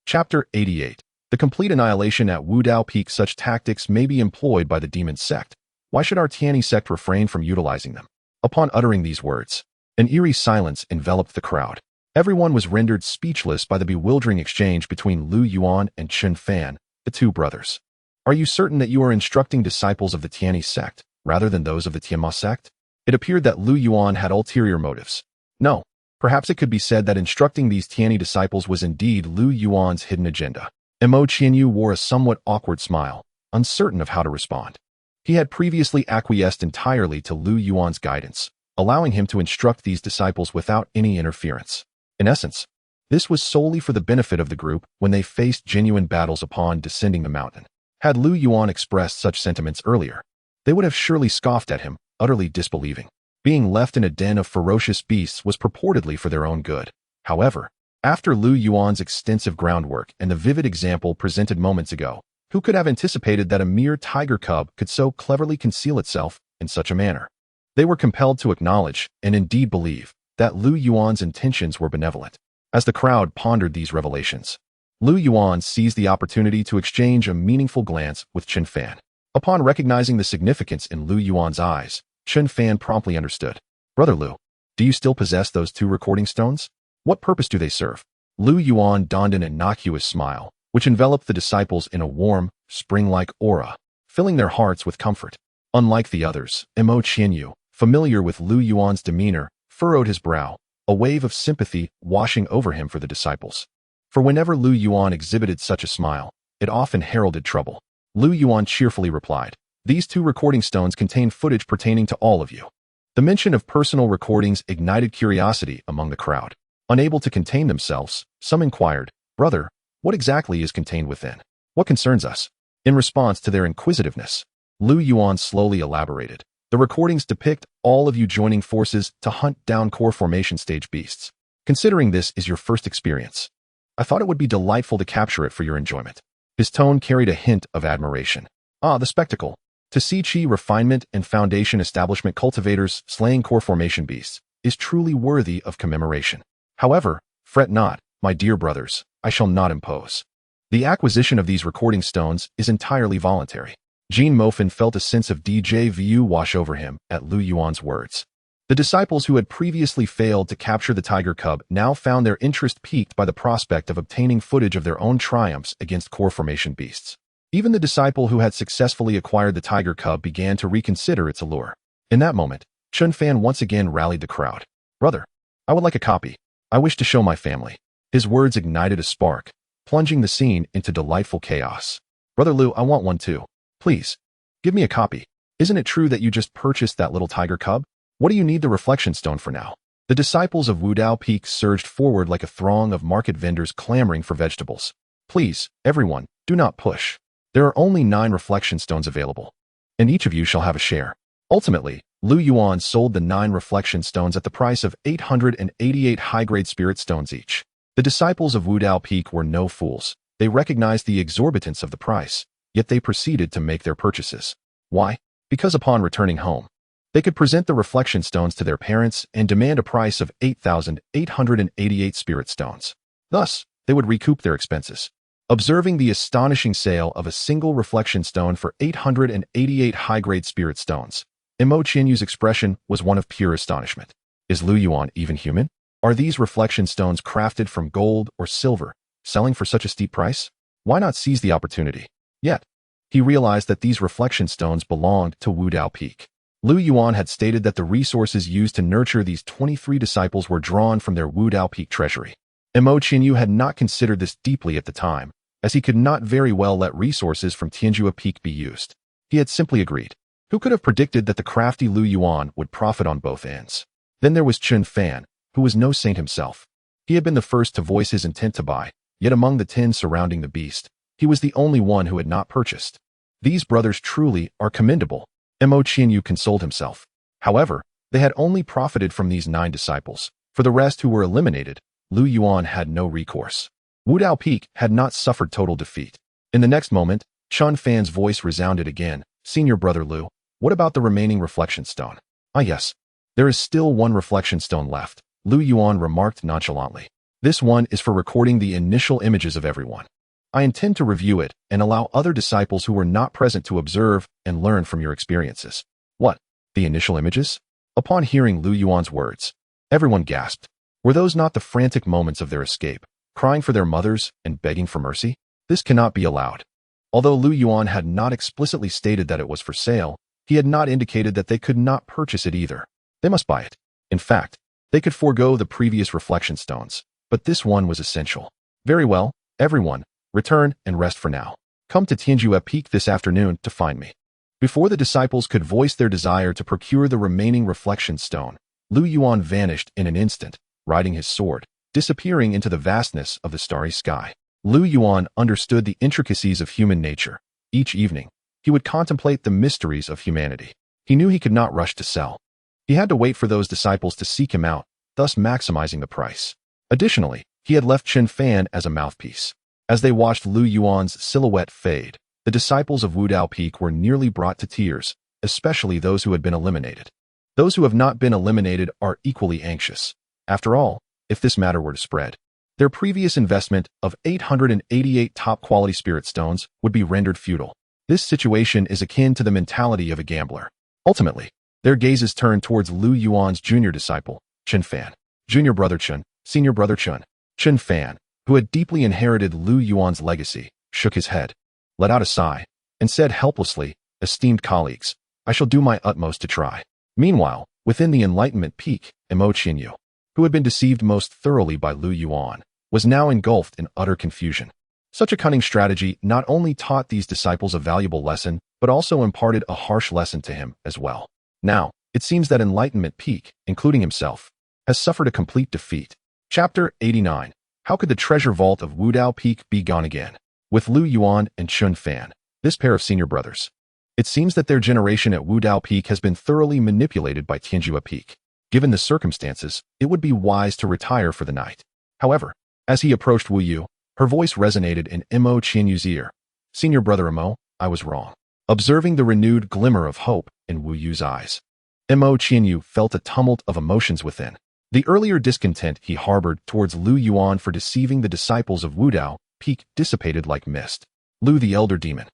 Chapter 88. The complete annihilation at Wudao Peak. Such tactics may be employed by the demon sect. Why should our Tianyi sect refrain from utilizing them? Upon uttering these words, an eerie silence enveloped the crowd. Everyone was rendered speechless by the bewildering exchange between Lu Yuan and Chen Fan, the two brothers. Are you certain that you are instructing disciples of the Tianyi sect, rather than those of the Tianyi sect? It appeared that Lu Yuan had ulterior motives. No, perhaps it could be said that instructing these Tianyi disciples was indeed Lu Yuan's hidden agenda. Mo Qianyu wore a somewhat awkward smile, uncertain of how to respond. He had previously acquiesced entirely to Lu Yuan's guidance, allowing him to instruct these disciples without any interference. In essence, this was solely for the benefit of the group when they faced genuine battles upon descending the mountain. Had Lu Yuan expressed such sentiments earlier, they would have surely scoffed at him, utterly disbelieving. Being left in a den of ferocious beasts was purportedly for their own good. However, after Lu Yuan's extensive groundwork and the vivid example presented moments ago, who could have anticipated that a mere tiger cub could so cleverly conceal itself in such a manner? They were compelled to acknowledge, and indeed believe, that Lu Yuan's intentions were benevolent. As the crowd pondered these revelations, Lu Yuan seized the opportunity to exchange a meaningful glance with Chen Fan. Upon recognizing the significance in Lu Yuan's eyes, Chen Fan promptly understood. Brother Lu, do you still possess those 2 recording stones? What purpose do they serve? Lu Yuan donned an innocuous smile, which enveloped the disciples in a warm, spring-like aura, filling their hearts with comfort. Unlike the others, Mo Qianyu, familiar with Lu Yuan's demeanor, furrowed his brow, a wave of sympathy washing over him for the disciples. For whenever Lu Yuan exhibited such a smile, it often heralded trouble. Lu Yuan cheerfully replied, "These 2 recording stones contain footage pertaining to all of you." The mention of personal recordings ignited curiosity among the crowd. Unable to contain themselves, some inquired, "Brother, what exactly is contained within? What concerns us?" In response to their inquisitiveness, Lu Yuan slowly elaborated. The recordings depict all of you joining forces to hunt down core formation stage beasts. Considering this is your first experience, I thought it would be delightful to capture it for your enjoyment. His tone carried a hint of admiration. Ah, the spectacle. To see Qi refinement and foundation establishment cultivators slaying core formation beasts is truly worthy of commemoration. However, fret not, my dear brothers, I shall not impose. The acquisition of these recording stones is entirely voluntary. Jean Mofin felt a sense of déjà vu wash over him at Lu Yuan's words. The disciples who had previously failed to capture the tiger cub now found their interest piqued by the prospect of obtaining footage of their own triumphs against core formation beasts. Even the disciple who had successfully acquired the tiger cub began to reconsider its allure. In that moment, Chen Fan once again rallied the crowd. "Brother, I would like a copy. I wish to show my family." His words ignited a spark, plunging the scene into delightful chaos. "Brother Lu, I want one too. Please, give me a copy. Isn't it true that you just purchased that little tiger cub? What do you need the reflection stone for now?" The disciples of Wudao Peak surged forward like a throng of market vendors clamoring for vegetables. "Please, everyone, do not push. There are only 9 reflection stones available, and each of you shall have a share." Ultimately, Lu Yuan sold the 9 reflection stones at the price of 888 high-grade spirit stones each. The disciples of Wudao Peak were no fools. They recognized the exorbitance of the price, yet they proceeded to make their purchases. Why? Because upon returning home, they could present the reflection stones to their parents and demand a price of 8,888 spirit stones. Thus, they would recoup their expenses. Observing the astonishing sale of a single reflection stone for 888 high-grade spirit stones, Mo Qianyu's expression was one of pure astonishment. Is Lu Yuan even human? Are these reflection stones crafted from gold or silver, selling for such a steep price? Why not seize the opportunity? Yet, he realized that these reflection stones belonged to Wudao Peak. Lu Yuan had stated that the resources used to nurture these 23 disciples were drawn from their Wudao Peak treasury. Mo Qianyu had not considered this deeply at the time, as he could not very well let resources from Tianyi Peak be used. He had simply agreed. Who could have predicted that the crafty Lu Yuan would profit on both ends? Then there was Chen Fan, who was no saint himself. He had been the first to voice his intent to buy, yet among the 10 surrounding the beast, he was the only one who had not purchased. These brothers truly are commendable, Mo Qianyu consoled himself. However, they had only profited from these 9 disciples. For the rest who were eliminated, Lu Yuan had no recourse. Wudao Peak had not suffered total defeat. In the next moment, Chun Fan's voice resounded again. Senior brother Lu, what about the remaining reflection stone? Ah yes, there is still one reflection stone left, Lu Yuan remarked nonchalantly. This one is for recording the initial images of everyone. I intend to review it and allow other disciples who were not present to observe and learn from your experiences. What? The initial images? Upon hearing Lu Yuan's words, everyone gasped. Were those not the frantic moments of their escape, crying for their mothers and begging for mercy? This cannot be allowed. Although Lu Yuan had not explicitly stated that it was for sale, he had not indicated that they could not purchase it either. They must buy it. In fact, they could forego the previous reflection stones, but this one was essential. Very well, everyone, return and rest for now. Come to Tianyi Peak this afternoon to find me. Before the disciples could voice their desire to procure the remaining reflection stone, Lu Yuan vanished in an instant, riding his sword, disappearing into the vastness of the starry sky. Lu Yuan understood the intricacies of human nature. Each evening, he would contemplate the mysteries of humanity. He knew he could not rush to sell. He had to wait for those disciples to seek him out, thus maximizing the price. Additionally, he had left Chun Fan as a mouthpiece. As they watched Lu Yuan's silhouette fade, the disciples of Wudao Peak were nearly brought to tears, especially those who had been eliminated. Those who have not been eliminated are equally anxious. After all, if this matter were to spread, their previous investment of 888 top-quality spirit stones would be rendered futile. This situation is akin to the mentality of a gambler. Ultimately, their gazes turned towards Lu Yuan's junior disciple, Chun Fan. Junior brother Chun, senior brother Chun. Chun Fan, who had deeply inherited Lu Yuan's legacy, shook his head, let out a sigh, and said helplessly, esteemed colleagues, I shall do my utmost to try. Meanwhile, within the Enlightenment Peak, Mo Qinyu, who had been deceived most thoroughly by Lu Yuan, was now engulfed in utter confusion. Such a cunning strategy not only taught these disciples a valuable lesson, but also imparted a harsh lesson to him as well. Now, it seems that Enlightenment Peak, including himself, has suffered a complete defeat. Chapter 89. How could the treasure vault of Wudao Peak be gone again? With Lu Yuan and Chun Fan, this pair of senior brothers, it seems that their generation at Wudao Peak has been thoroughly manipulated by Tianyi Peak. Given the circumstances, it would be wise to retire for the night. However, as he approached Wu Yu, her voice resonated in Mo Qinyu's ear. Senior brother Mo, I was wrong. Observing the renewed glimmer of hope in Wu Yu's eyes, Mo Qinyu felt a tumult of emotions within. The earlier discontent he harbored towards Lu Yuan for deceiving the disciples of Wudao Peak dissipated like mist. Lu the elder demon.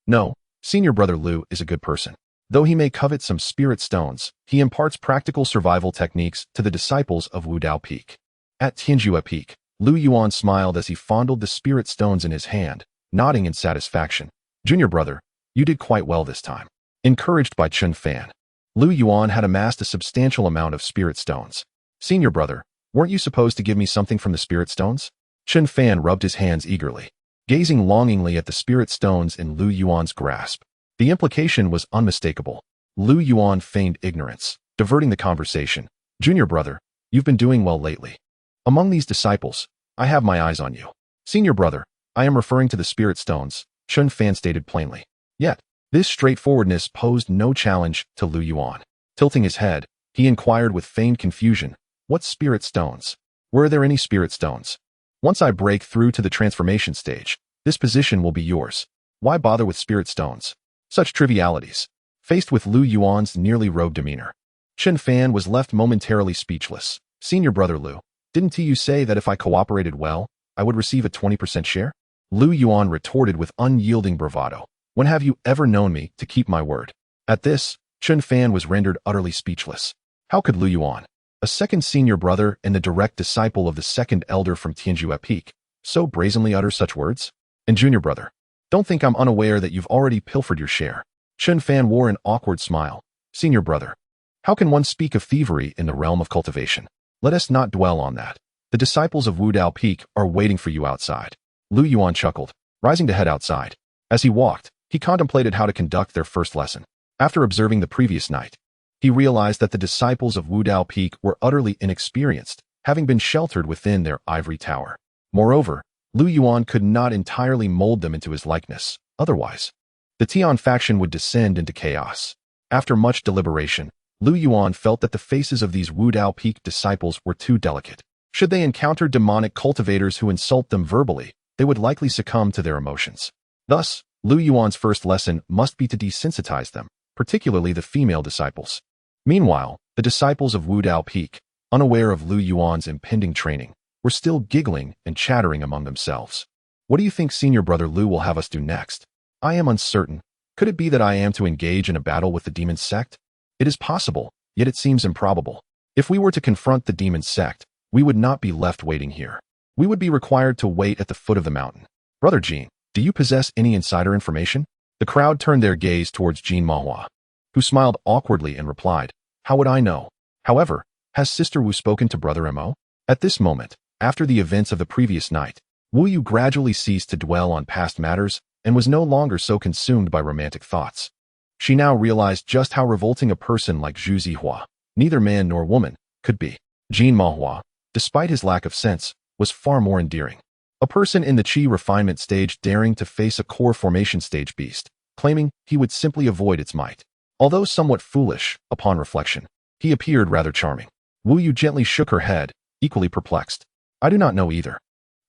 No, senior brother Lu is a good person. Though he may covet some spirit stones, he imparts practical survival techniques to the disciples of Wudao Peak. At Tianyi Peak, Lu Yuan smiled as he fondled the spirit stones in his hand, nodding in satisfaction. Junior brother, you did quite well this time. Encouraged by Chun Fan, Lu Yuan had amassed a substantial amount of spirit stones. Senior brother, weren't you supposed to give me something from the spirit stones? Chun Fan rubbed his hands eagerly, gazing longingly at the spirit stones in Lu Yuan's grasp. The implication was unmistakable. Lu Yuan feigned ignorance, diverting the conversation. Junior brother, you've been doing well lately. Among these disciples, I have my eyes on you. Senior brother, I am referring to the spirit stones, Chun Fan stated plainly. Yet, this straightforwardness posed no challenge to Lu Yuan. Tilting his head, he inquired with feigned confusion, what spirit stones? Were there any spirit stones? Once I break through to the transformation stage, this position will be yours. Why bother with spirit stones? Such trivialities. Faced with Lu Yuan's nearly rogue demeanor, Chun Fan was left momentarily speechless. Senior brother Lu, didn't you say that if I cooperated well, I would receive a 20% share? Lu Yuan retorted with unyielding bravado. When have you ever known me to keep my word? At this, Chun Fan was rendered utterly speechless. How could Lu Yuan, a second senior brother and the direct disciple of the second elder from Tianyi Peak, so brazenly utter such words? And junior brother, don't think I'm unaware that you've already pilfered your share. Chun Fan wore an awkward smile. Senior brother, how can one speak of thievery in the realm of cultivation? Let us not dwell on that. The disciples of Wudao Peak are waiting for you outside. Lu Yuan chuckled, rising to head outside. As he walked, he contemplated how to conduct their first lesson. After observing the previous night, he realized that the disciples of Wudao Peak were utterly inexperienced, having been sheltered within their ivory tower. Moreover, Lu Yuan could not entirely mold them into his likeness. Otherwise, the Tian faction would descend into chaos. After much deliberation, Lu Yuan felt that the faces of these Wudao Peak disciples were too delicate. Should they encounter demonic cultivators who insult them verbally, they would likely succumb to their emotions. Thus, Lu Yuan's first lesson must be to desensitize them, particularly the female disciples. Meanwhile, the disciples of Wu Dao Peak, unaware of Lu Yuan's impending training, were still giggling and chattering among themselves. What do you think Senior Brother Lu will have us do next? I am uncertain. Could it be that I am to engage in a battle with the demon sect? It is possible, yet it seems improbable. If we were to confront the demon sect, we would not be left waiting here. We would be required to wait at the foot of the mountain. Brother Jean, do you possess any insider information? The crowd turned their gaze towards Jean Mahua, who smiled awkwardly and replied, How would I know? However, has Sister Wu spoken to Brother Mo? At this moment, after the events of the previous night, Wu Yu gradually ceased to dwell on past matters and was no longer so consumed by romantic thoughts. She now realized just how revolting a person like Zhu Zihua, neither man nor woman, could be. Jean Mahua, despite his lack of sense, was far more endearing. A person in the Qi refinement stage daring to face a core formation stage beast, claiming he would simply avoid its might. Although somewhat foolish, upon reflection, he appeared rather charming. Wu Yu gently shook her head, equally perplexed. I do not know either.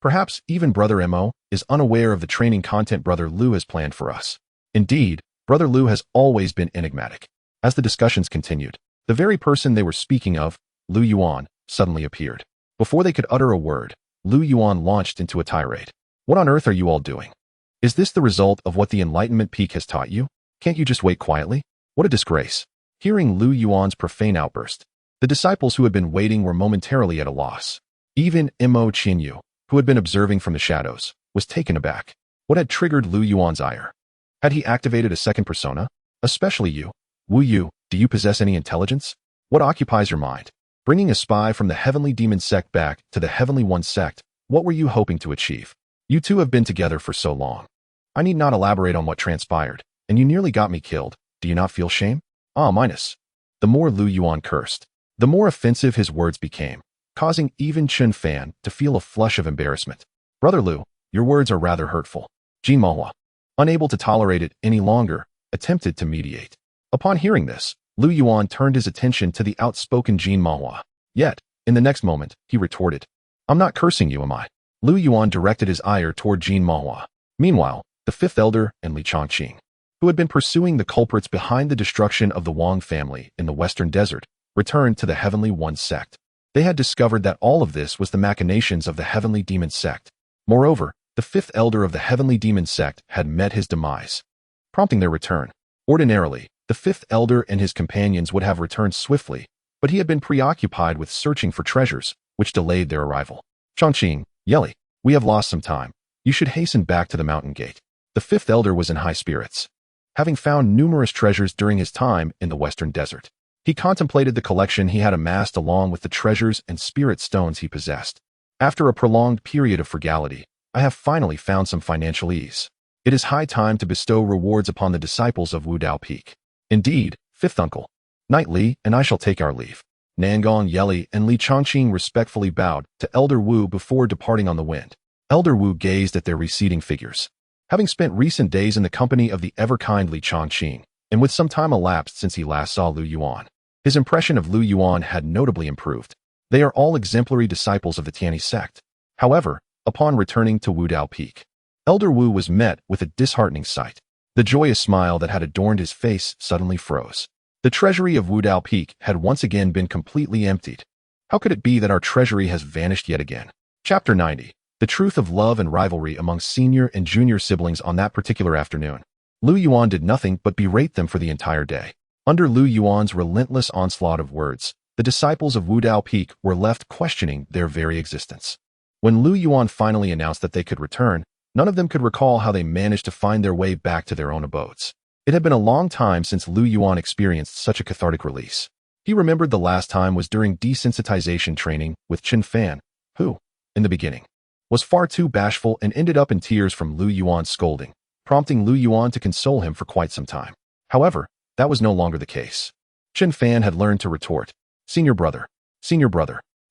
Perhaps even Brother Mo is unaware of the training content Brother Lu has planned for us. Indeed, Brother Lu has always been enigmatic. As the discussions continued, the very person they were speaking of, Lu Yuan, suddenly appeared. Before they could utter a word, Lu Yuan launched into a tirade. What on earth are you all doing? Is this the result of what the Enlightenment Peak has taught you? Can't you just wait quietly? What a disgrace. Hearing Lu Yuan's profane outburst, the disciples who had been waiting were momentarily at a loss. Even Mo Qianyu, who had been observing from the shadows, was taken aback. What had triggered Lu Yuan's ire? Had he activated a second persona? Especially you. Wu Yu, do you possess any intelligence? What occupies your mind? Bringing a spy from the Heavenly Demon Sect back to the Heavenly One Sect, what were you hoping to achieve? You two have been together for so long. I need not elaborate on what transpired, and you nearly got me killed. Do you not feel shame? Minus. The more Lu Yuan cursed, the more offensive his words became, causing even Chen Fan to feel a flush of embarrassment. Brother Lu, your words are rather hurtful. Jean Mahua, unable to tolerate it any longer, attempted to mediate. Upon hearing this, Lu Yuan turned his attention to the outspoken Jean Mahua. Yet, in the next moment, he retorted, I'm not cursing you, am I? Lu Yuan directed his ire toward Jean Mahua. Meanwhile, the fifth elder and Li Chongqing, who had been pursuing the culprits behind the destruction of the Wang family in the Western Desert, returned to the Heavenly One Sect. They had discovered that all of this was the machinations of the Heavenly Demon Sect. Moreover, the fifth elder of the Heavenly Demon Sect had met his demise, prompting their return. Ordinarily, the fifth elder and his companions would have returned swiftly, but he had been preoccupied with searching for treasures, which delayed their arrival. Chongqing, Yeli, we have lost some time. You should hasten back to the mountain gate. The fifth elder was in high spirits, having found numerous treasures during his time in the Western Desert. He contemplated the collection he had amassed along with the treasures and spirit stones he possessed. After a prolonged period of frugality, I have finally found some financial ease. It is high time to bestow rewards upon the disciples of Wu Dao Peak. Indeed, fifth uncle, Knight Li and I shall take our leave. Nangong Yeli and Li Chongqing respectfully bowed to Elder Wu before departing on the wind. Elder Wu gazed at their receding figures. Having spent recent days in the company of the ever-kind Li Chongqing, and with some time elapsed since he last saw Lu Yuan, his impression of Lu Yuan had notably improved. They are all exemplary disciples of the Tianyi Sect. However, upon returning to Wu Dao Peak, Elder Wu was met with a disheartening sight. The joyous smile that had adorned his face suddenly froze. The treasury of Wu Dao Peak had once again been completely emptied. How could it be that our treasury has vanished yet again? Chapter 90. The truth of love and rivalry among senior and junior siblings on that particular afternoon. Lu Yuan did nothing but berate them for the entire day. Under Lu Yuan's relentless onslaught of words, the disciples of Wu Dao Peak were left questioning their very existence. When Lu Yuan finally announced that they could return, none of them could recall how they managed to find their way back to their own abodes. It had been a long time since Lu Yuan experienced such a cathartic release. He remembered the last time was during desensitization training with Chen Fan, who, in the beginning, was far too bashful and ended up in tears from Lu Yuan's scolding, prompting Lu Yuan to console him for quite some time. However, that was no longer the case. Chen Fan had learned to retort, Senior brother.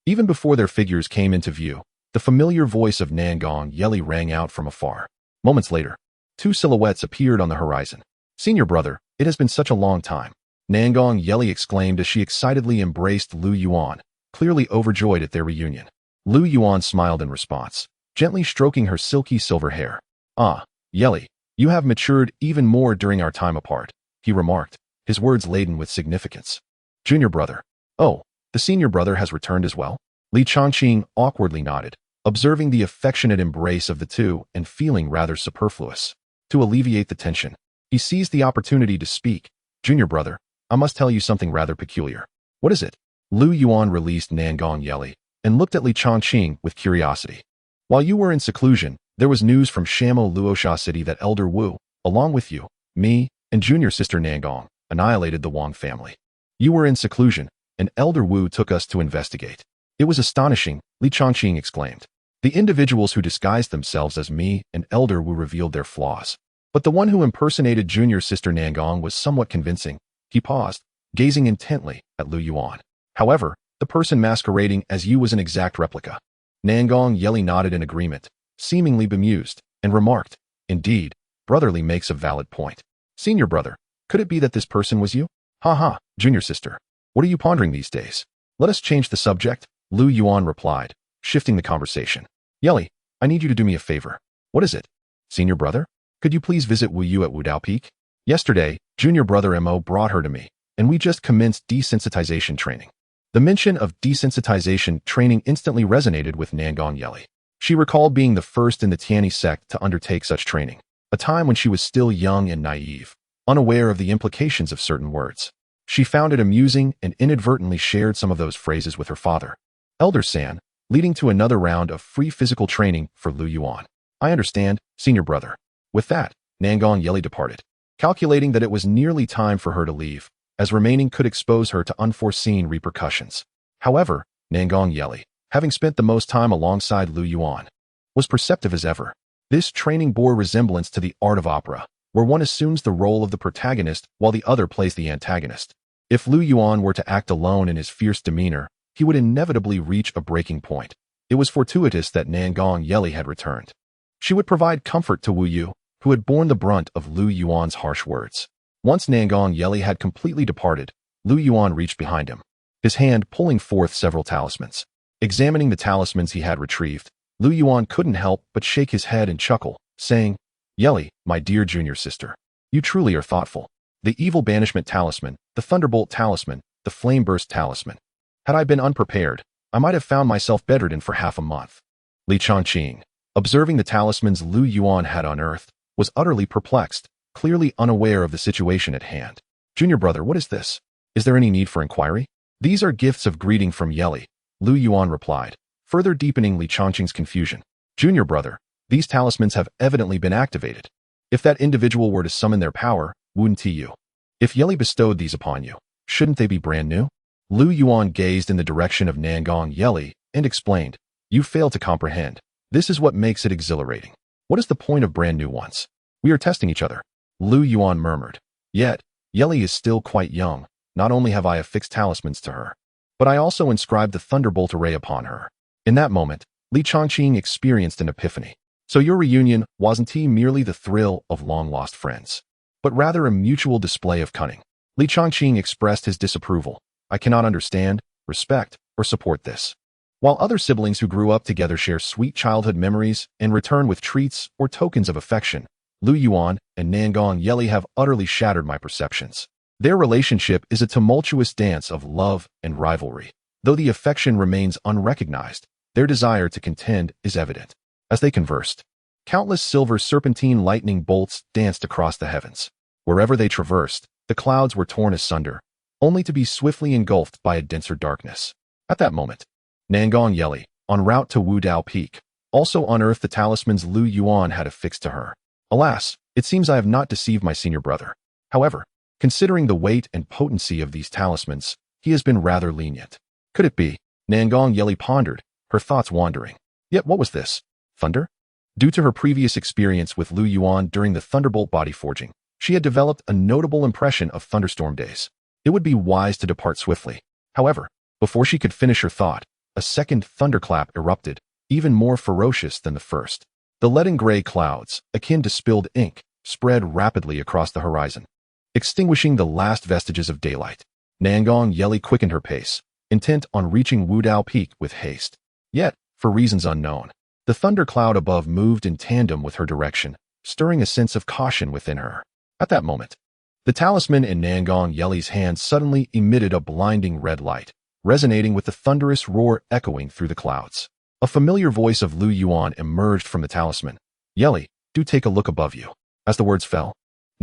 Even before their figures came into view, the familiar voice of Nangong Yeli rang out from afar. Moments later, two silhouettes appeared on the horizon. Senior brother, it has been such a long time. Nangong Yeli exclaimed as she excitedly embraced Lu Yuan, clearly overjoyed at their reunion. Lu Yuan smiled in response, gently stroking her silky silver hair. Ah, Yeli, You have matured even more during our time apart, he remarked, his words laden with significance. Junior brother. Oh, the senior brother has returned as well? Li Changqing awkwardly nodded, observing the affectionate embrace of the two and feeling rather superfluous. To alleviate the tension, he seized the opportunity to speak. Junior brother, I must tell you something rather peculiar. What is it? Lu Yuan released Nangong Yeli and looked at Li Changqing with curiosity. While you were in seclusion, there was news from Shamo Luosha City that Elder Wu, along with you, me, and junior sister Nangong, annihilated the Wang family. You were in seclusion, and Elder Wu took us to investigate. It was astonishing, Li Changqing exclaimed. The individuals who disguised themselves as me and Elder Wu revealed their flaws. But the one who impersonated junior sister Nangong was somewhat convincing. He paused, gazing intently at Lu Yuan. However, the person masquerading as you was an exact replica. Nangong Yeli nodded in agreement, seemingly bemused, and remarked, Indeed, brotherly makes a valid point. Senior brother, could it be that this person was you? Ha ha, junior sister. What are you pondering these days? Let us change the subject, Lu Yuan replied, shifting the conversation. Yeli, I need you to do me a favor. What is it? Senior brother? Could you please visit Wu Yu at Wudao Peak? Yesterday, junior brother Mo brought her to me, and we just commenced desensitization training. The mention of desensitization training instantly resonated with Nangong Yeli. She recalled being the first in the Tianyi Sect to undertake such training, a time when she was still young and naive, unaware of the implications of certain words. She found it amusing and inadvertently shared some of those phrases with her father, Elder San, leading to another round of free physical training for Lu Yuan. I understand, senior brother. With that, Nangong Yeli departed, calculating that it was nearly time for her to leave, as remaining could expose her to unforeseen repercussions. However, Nangong Yeli, having spent the most time alongside Lu Yuan, was perceptive as ever. This training bore resemblance to the art of opera, where one assumes the role of the protagonist while the other plays the antagonist. If Lu Yuan were to act alone in his fierce demeanor, he would inevitably reach a breaking point. It was fortuitous that Nangong Yeli had returned. She would provide comfort to Wu Yu, who had borne the brunt of Lu Yuan's harsh words. Once Nangong Yeli had completely departed, Lu Yuan reached behind him, his hand pulling forth several talismans. Examining the talismans he had retrieved, Lu Yuan couldn't help but shake his head and chuckle, saying, Yeli, my dear junior sister, you truly are thoughtful. The evil banishment talisman, the thunderbolt talisman, the flame burst talisman. Had I been unprepared, I might have found myself bedridden for half a month. Li Changqing, observing the talismans Lu Yuan had unearthed, was utterly perplexed, clearly unaware of the situation at hand. Junior brother, what is this? Is there any need for inquiry? These are gifts of greeting from Yeli, Lu Yuan replied, further deepening Li Changqing's confusion. Junior brother, these talismans have evidently been activated. If that individual were to summon their power, wouldn't you? If Yeli bestowed these upon you, shouldn't they be brand new? Lu Yuan gazed in the direction of Nangong Yeli and explained, You fail to comprehend. This is what makes it exhilarating. What is the point of brand new ones? We are testing each other. Lu Yuan murmured. Yet, Yeli is still quite young. Not only have I affixed talismans to her, but I also inscribed the thunderbolt array upon her. In that moment, Li Changqing experienced an epiphany. So your reunion wasn't merely the thrill of long-lost friends, but rather a mutual display of cunning. Li Changqing expressed his disapproval. I cannot understand, respect, or support this. While other siblings who grew up together share sweet childhood memories and return with treats or tokens of affection, Lu Yuan and Nangong Yeli have utterly shattered my perceptions. Their relationship is a tumultuous dance of love and rivalry. Though the affection remains unrecognized, their desire to contend is evident. As they conversed, countless silver serpentine lightning bolts danced across the heavens. Wherever they traversed, the clouds were torn asunder, only to be swiftly engulfed by a denser darkness. At that moment, Nangong Yeli, en route to Wudao Peak, also unearthed the talismans Lu Yuan had affixed to her. Alas, it seems I have not deceived my senior brother. However, considering the weight and potency of these talismans, he has been rather lenient. Could it be? Nangong Yeli pondered, her thoughts wandering. Yet what was this? Thunder? Due to her previous experience with Lu Yuan during the thunderbolt body forging, she had developed a notable impression of thunderstorm days. It would be wise to depart swiftly. However, before she could finish her thought, a second thunderclap erupted, even more ferocious than the first. The leaden-gray clouds, akin to spilled ink, spread rapidly across the horizon, extinguishing the last vestiges of daylight. Nangong Yeli quickened her pace, intent on reaching Wudao Peak with haste. Yet, for reasons unknown, the thundercloud above moved in tandem with her direction, stirring a sense of caution within her. At that moment, the talisman in Nangong Yeli's hand suddenly emitted a blinding red light, resonating with the thunderous roar echoing through the clouds. A familiar voice of Lu Yuan emerged from the talisman. "Yeli, do take a look above you." As the words fell,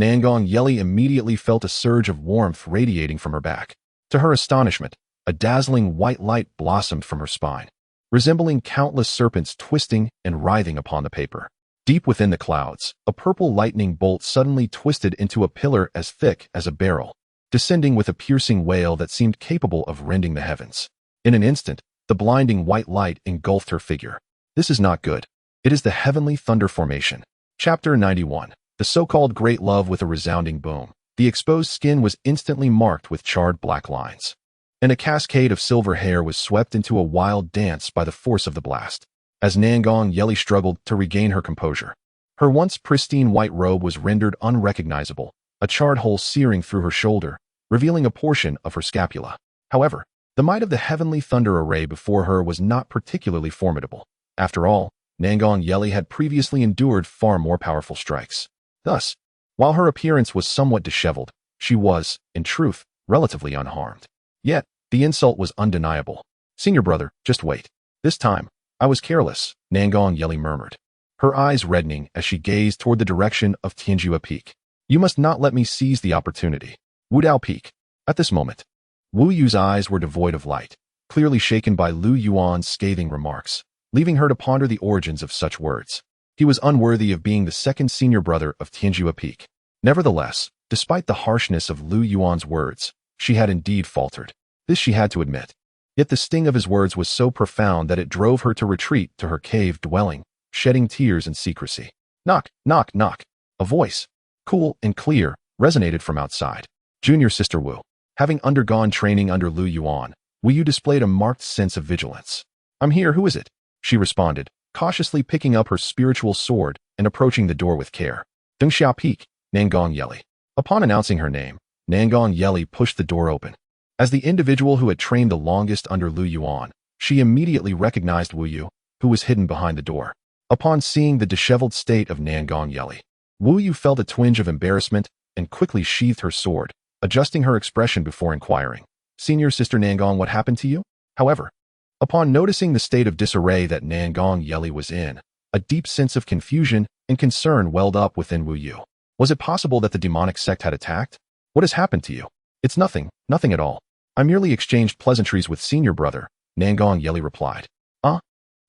Nangong Yeli immediately felt a surge of warmth radiating from her back. To her astonishment, a dazzling white light blossomed from her spine, resembling countless serpents twisting and writhing upon the paper. Deep within the clouds, a purple lightning bolt suddenly twisted into a pillar as thick as a barrel, descending with a piercing wail that seemed capable of rending the heavens. In an instant, the blinding white light engulfed her figure. This is not good. It is the heavenly thunder formation. Chapter 91. The so-called Great Love with a resounding boom. The exposed skin was instantly marked with charred black lines, and a cascade of silver hair was swept into a wild dance by the force of the blast. As Nangong Yeli struggled to regain her composure, her once pristine white robe was rendered unrecognizable, a charred hole searing through her shoulder, revealing a portion of her scapula. However, the might of the heavenly thunder array before her was not particularly formidable. After all, Nangong Yeli had previously endured far more powerful strikes. Thus, while her appearance was somewhat disheveled, she was, in truth, relatively unharmed. Yet, the insult was undeniable. "Senior brother, just wait. This time, I was careless," Nangong Yeli murmured, her eyes reddening as she gazed toward the direction of Tianyi Peak. "You must not let me seize the opportunity." Wudao Peak. At this moment, Wu Yu's eyes were devoid of light, clearly shaken by Lu Yuan's scathing remarks, leaving her to ponder the origins of such words. He was unworthy of being the second senior brother of Tianyi Peak. Nevertheless, despite the harshness of Lu Yuan's words, she had indeed faltered. This she had to admit. Yet the sting of his words was so profound that it drove her to retreat to her cave dwelling, shedding tears in secrecy. Knock, knock, knock. A voice, cool and clear, resonated from outside. "Junior Sister Wu." Having undergone training under Lu Yuan, Wu Yu displayed a marked sense of vigilance. "I'm here, who is it?" she responded, cautiously picking up her spiritual sword and approaching the door with care. "Dengxia Peak," Nangong Yeli. Upon announcing her name, Nangong Yeli pushed the door open. As the individual who had trained the longest under Lu Yuan, she immediately recognized Wu Yu, who was hidden behind the door. Upon seeing the disheveled state of Nangong Yeli, Wu Yu felt a twinge of embarrassment and quickly sheathed her sword, adjusting her expression before inquiring, "Senior Sister Nangong, what happened to you?" However, upon noticing the state of disarray that Nangong Yeli was in, a deep sense of confusion and concern welled up within Wu Yu. Was it possible that the demonic sect had attacked? "What has happened to you?" "It's nothing, nothing at all. I merely exchanged pleasantries with senior brother," Nangong Yeli replied.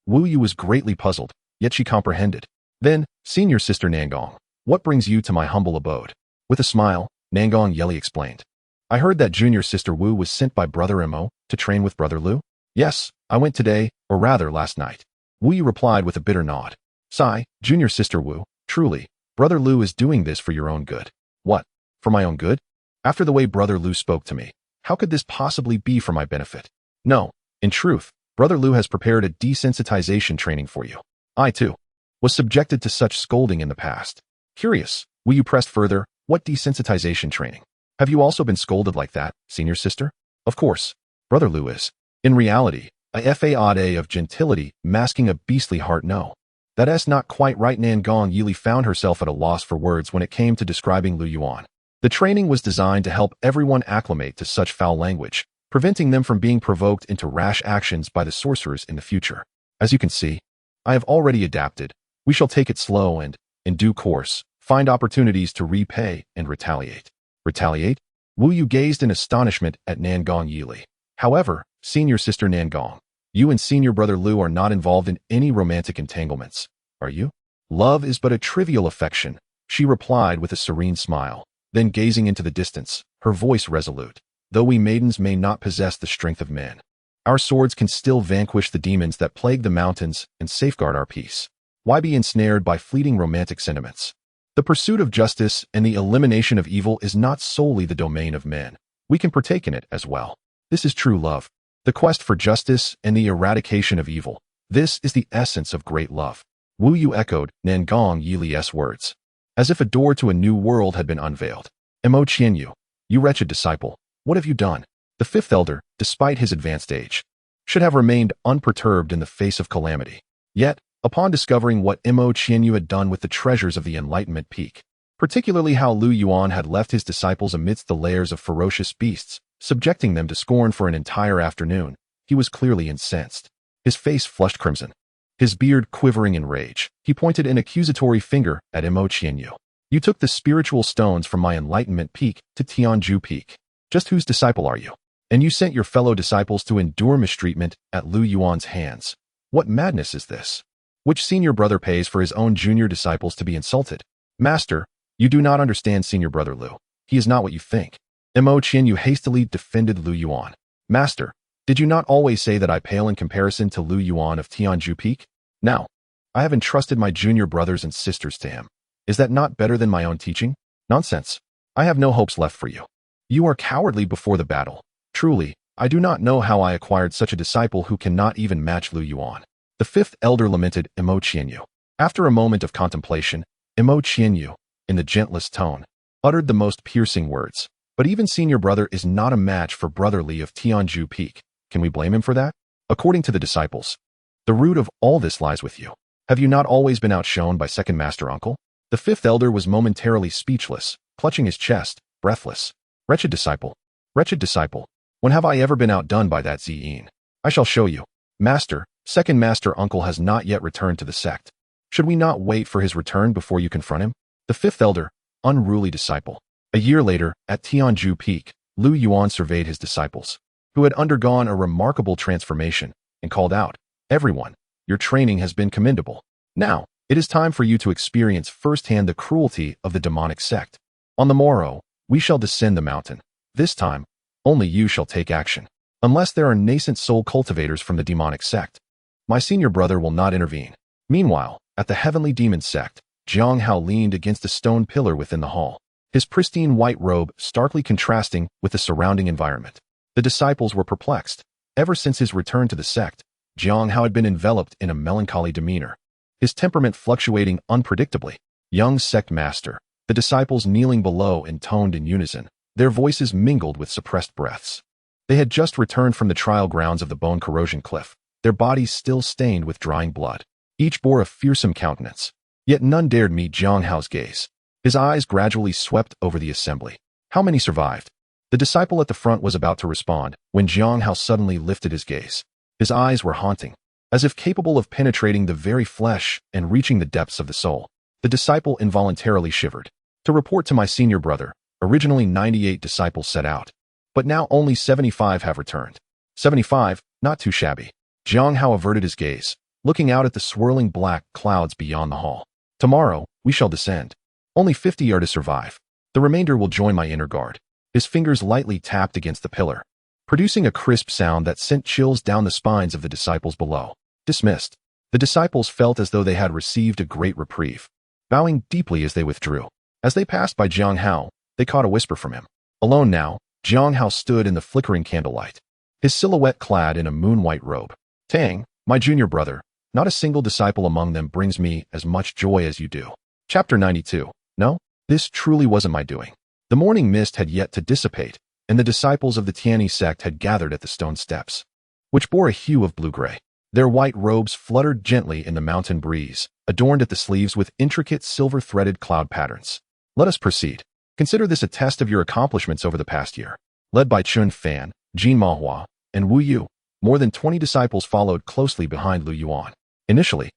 Wu Yu was greatly puzzled, yet she comprehended. "Then, Senior Sister Nangong, what brings you to my humble abode?" With a smile, Nangong Yeli explained. "I heard that Junior Sister Wu was sent by Brother Mo to train with Brother Lu." "Yes, I went today, or rather last night," Wu Yu replied with a bitter nod. "Sigh, Junior Sister Wu, truly, Brother Lu is doing this for your own good." "What? For my own good? After the way Brother Lu spoke to me, how could this possibly be for my benefit?" "No, in truth, Brother Lu has prepared a desensitization training for you. I, too, was subjected to such scolding in the past." "Curious," Wu Yu pressed further, "what desensitization training? Have you also been scolded like that, Senior Sister?" "Of course, Brother Lu is. In reality, a fade of gentility masking a beastly heart, no. That's not quite right." Nangong Yili found herself at a loss for words when it came to describing Lu Yuan. The training was designed to help everyone acclimate to such foul language, preventing them from being provoked into rash actions by the sorcerers in the future. "As you can see, I have already adapted. We shall take it slow and, in due course, find opportunities to repay and retaliate." "Retaliate?" Wu Yu gazed in astonishment at Nangong Yili. "However, Senior Sister Nangong, you and Senior Brother Lu are not involved in any romantic entanglements, are you?" "Love is but a trivial affection," she replied with a serene smile. Then gazing into the distance, her voice resolute, "Though we maidens may not possess the strength of men, our swords can still vanquish the demons that plague the mountains and safeguard our peace. Why be ensnared by fleeting romantic sentiments? The pursuit of justice and the elimination of evil is not solely the domain of men. We can partake in it as well. This is true love. The quest for justice and the eradication of evil. This is the essence of great love." Wu Yu echoed Nangong Yili's words, as if a door to a new world had been unveiled. "Mo Qianyu, you wretched disciple, what have you done?" The fifth elder, despite his advanced age, should have remained unperturbed in the face of calamity. Yet, upon discovering what Mo Qianyu had done with the treasures of the Enlightenment Peak, particularly how Lu Yuan had left his disciples amidst the lairs of ferocious beasts, subjecting them to scorn for an entire afternoon, he was clearly incensed. His face flushed crimson, his beard quivering in rage. He pointed an accusatory finger at Mo Qianyu. You took the spiritual stones from my Enlightenment Peak to Tianji Peak. Just whose disciple are you? And you sent your fellow disciples to endure mistreatment at Lu Yuan's hands. What madness is this? Which senior brother pays for his own junior disciples to be insulted? Master, you do not understand senior brother Lu. He is not what you think. Mo Qianyu hastily defended Lu Yuan. Master, did you not always say that I pale in comparison to Lu Yuan of Tianji Peak? Now, I have entrusted my junior brothers and sisters to him. Is that not better than my own teaching? Nonsense. I have no hopes left for you. You are cowardly before the battle. Truly, I do not know how I acquired such a disciple who cannot even match Lu Yuan. The fifth elder lamented Mo Qianyu. After a moment of contemplation, Mo Qianyu, in the gentlest tone, uttered the most piercing words. But even senior brother is not a match for brother Li of Tianji Peak. Can we blame him for that? According to the disciples, the root of all this lies with you. Have you not always been outshone by second master uncle? The fifth elder was momentarily speechless, clutching his chest, breathless. Wretched disciple, when have I ever been outdone by that Ziyin? I shall show you. Master, second master uncle has not yet returned to the sect. Should we not wait for his return before you confront him? The fifth elder, unruly disciple. A year later, at Tianji Peak, Lu Yuan surveyed his disciples, who had undergone a remarkable transformation, and called out, Everyone, your training has been commendable. Now, it is time for you to experience firsthand the cruelty of the demonic sect. On the morrow, we shall descend the mountain. This time, only you shall take action. Unless there are nascent soul cultivators from the demonic sect, my senior brother will not intervene. Meanwhile, at the heavenly demon sect, Jiang Hao leaned against a stone pillar within the hall, his pristine white robe starkly contrasting with the surrounding environment. The disciples were perplexed. Ever since his return to the sect, Jiang Hao had been enveloped in a melancholy demeanor, his temperament fluctuating unpredictably. Young sect master, the disciples kneeling below intoned in unison, their voices mingled with suppressed breaths. They had just returned from the trial grounds of the bone corrosion cliff, their bodies still stained with drying blood. Each bore a fearsome countenance, yet none dared meet Jiang Hao's gaze. His eyes gradually swept over the assembly. How many survived? The disciple at the front was about to respond, when Jiang Hao suddenly lifted his gaze. His eyes were haunting, as if capable of penetrating the very flesh and reaching the depths of the soul. The disciple involuntarily shivered. To report to my senior brother, originally 98 disciples set out, but now only 75 have returned. 75, not too shabby. Jiang Hao averted his gaze, looking out at the swirling black clouds beyond the hall. Tomorrow, we shall descend. Only 50 are to survive. The remainder will join my inner guard. His fingers lightly tapped against the pillar, producing a crisp sound that sent chills down the spines of the disciples below. Dismissed. The disciples felt as though they had received a great reprieve, bowing deeply as they withdrew. As they passed by Jiang Hao, they caught a whisper from him. Alone now, Jiang Hao stood in the flickering candlelight, his silhouette clad in a moon-white robe. Tang, my junior brother, not a single disciple among them brings me as much joy as you do. Chapter 92. No, this truly wasn't my doing. The morning mist had yet to dissipate, and the disciples of the Tianyi Sect had gathered at the stone steps, which bore a hue of blue-gray. Their white robes fluttered gently in the mountain breeze, adorned at the sleeves with intricate silver-threaded cloud patterns. Let us proceed. Consider this a test of your accomplishments over the past year. Led by Chun Fan, Jin Mahua, and Wu Yu, more than 20 disciples followed closely behind Lu Yuan. Initially,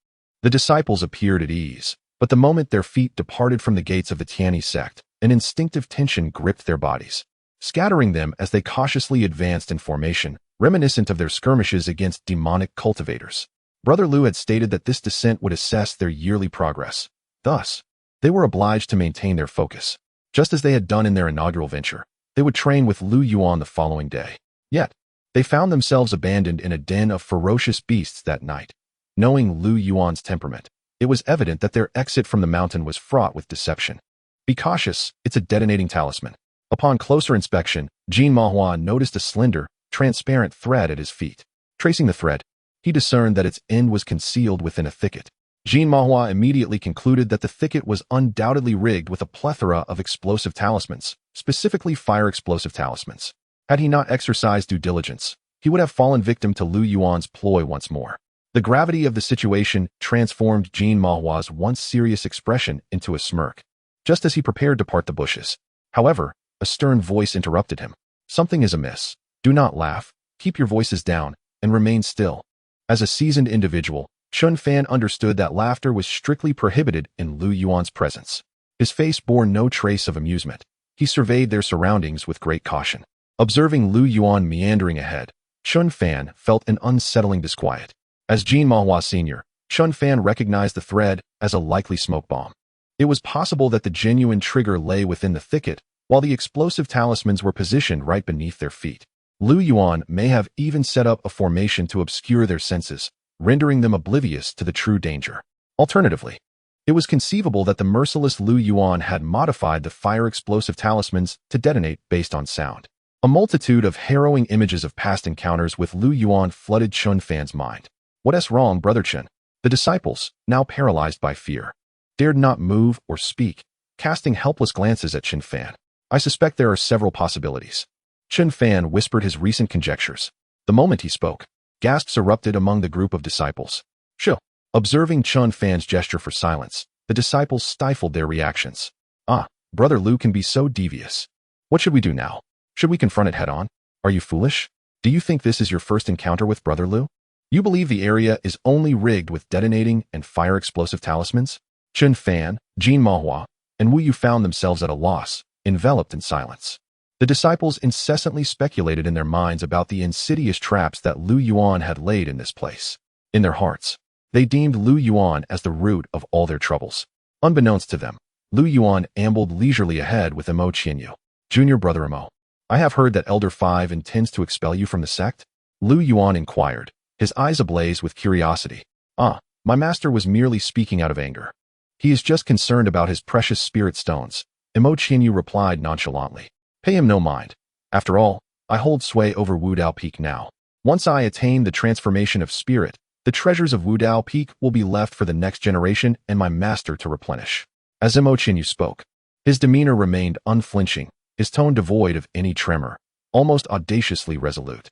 the disciples appeared at ease, but the moment their feet departed from the gates of the Tianyi Sect, an instinctive tension gripped their bodies, scattering them as they cautiously advanced in formation, reminiscent of their skirmishes against demonic cultivators. Brother Lu had stated that this descent would assess their yearly progress. Thus, they were obliged to maintain their focus. Just as they had done in their inaugural venture, they would train with Lu Yuan the following day. Yet, they found themselves abandoned in a den of ferocious beasts that night. Knowing Lu Yuan's temperament, it was evident that their exit from the mountain was fraught with deception. Be cautious, it's a detonating talisman. Upon closer inspection, Jin Mahua noticed a slender, transparent thread at his feet. Tracing the thread, he discerned that its end was concealed within a thicket. Jin Mahua immediately concluded that the thicket was undoubtedly rigged with a plethora of explosive talismans, specifically fire-explosive talismans. Had he not exercised due diligence, he would have fallen victim to Lu Yuan's ploy once more. The gravity of the situation transformed Jean Mahua's once serious expression into a smirk, just as he prepared to part the bushes. However, a stern voice interrupted him. Something is amiss. Do not laugh, keep your voices down, and remain still. As a seasoned individual, Chun Fan understood that laughter was strictly prohibited in Lu Yuan's presence. His face bore no trace of amusement. He surveyed their surroundings with great caution. Observing Lu Yuan meandering ahead, Chun Fan felt an unsettling disquiet. As Jean Mahua Sr., Chun Fan recognized the thread as a likely smoke bomb. It was possible that the genuine trigger lay within the thicket, while the explosive talismans were positioned right beneath their feet. Lu Yuan may have even set up a formation to obscure their senses, rendering them oblivious to the true danger. Alternatively, it was conceivable that the merciless Lu Yuan had modified the fire explosive talismans to detonate based on sound. A multitude of harrowing images of past encounters with Lu Yuan flooded Chun Fan's mind. What's wrong, Brother Chun? The disciples, now paralyzed by fear, dared not move or speak, casting helpless glances at Chun Fan. I suspect there are several possibilities. Chun Fan whispered his recent conjectures. The moment he spoke, gasps erupted among the group of disciples. Shoo! Observing Chun Fan's gesture for silence, the disciples stifled their reactions. Ah, Brother Lu can be so devious. What should we do now? Should we confront it head-on? Are you foolish? Do you think this is your first encounter with Brother Lu? You believe the area is only rigged with detonating and fire explosive talismans? Chun Fan, Jean Mahua, and Wu Yu found themselves at a loss, enveloped in silence. The disciples incessantly speculated in their minds about the insidious traps that Lu Yuan had laid in this place. In their hearts, they deemed Lu Yuan as the root of all their troubles. Unbeknownst to them, Lu Yuan ambled leisurely ahead with Imo Qianyu. Junior Brother Imo, I have heard that Elder 5 intends to expel you from the sect? Lu Yuan inquired, his eyes ablaze with curiosity. Ah, my master was merely speaking out of anger. He is just concerned about his precious spirit stones, Imo Qianyu replied nonchalantly. Pay him no mind. After all, I hold sway over Wudao Peak now. Once I attain the transformation of spirit, the treasures of Wudao Peak will be left for the next generation and my master to replenish. As Imo Qianyu spoke, his demeanor remained unflinching, his tone devoid of any tremor, almost audaciously resolute.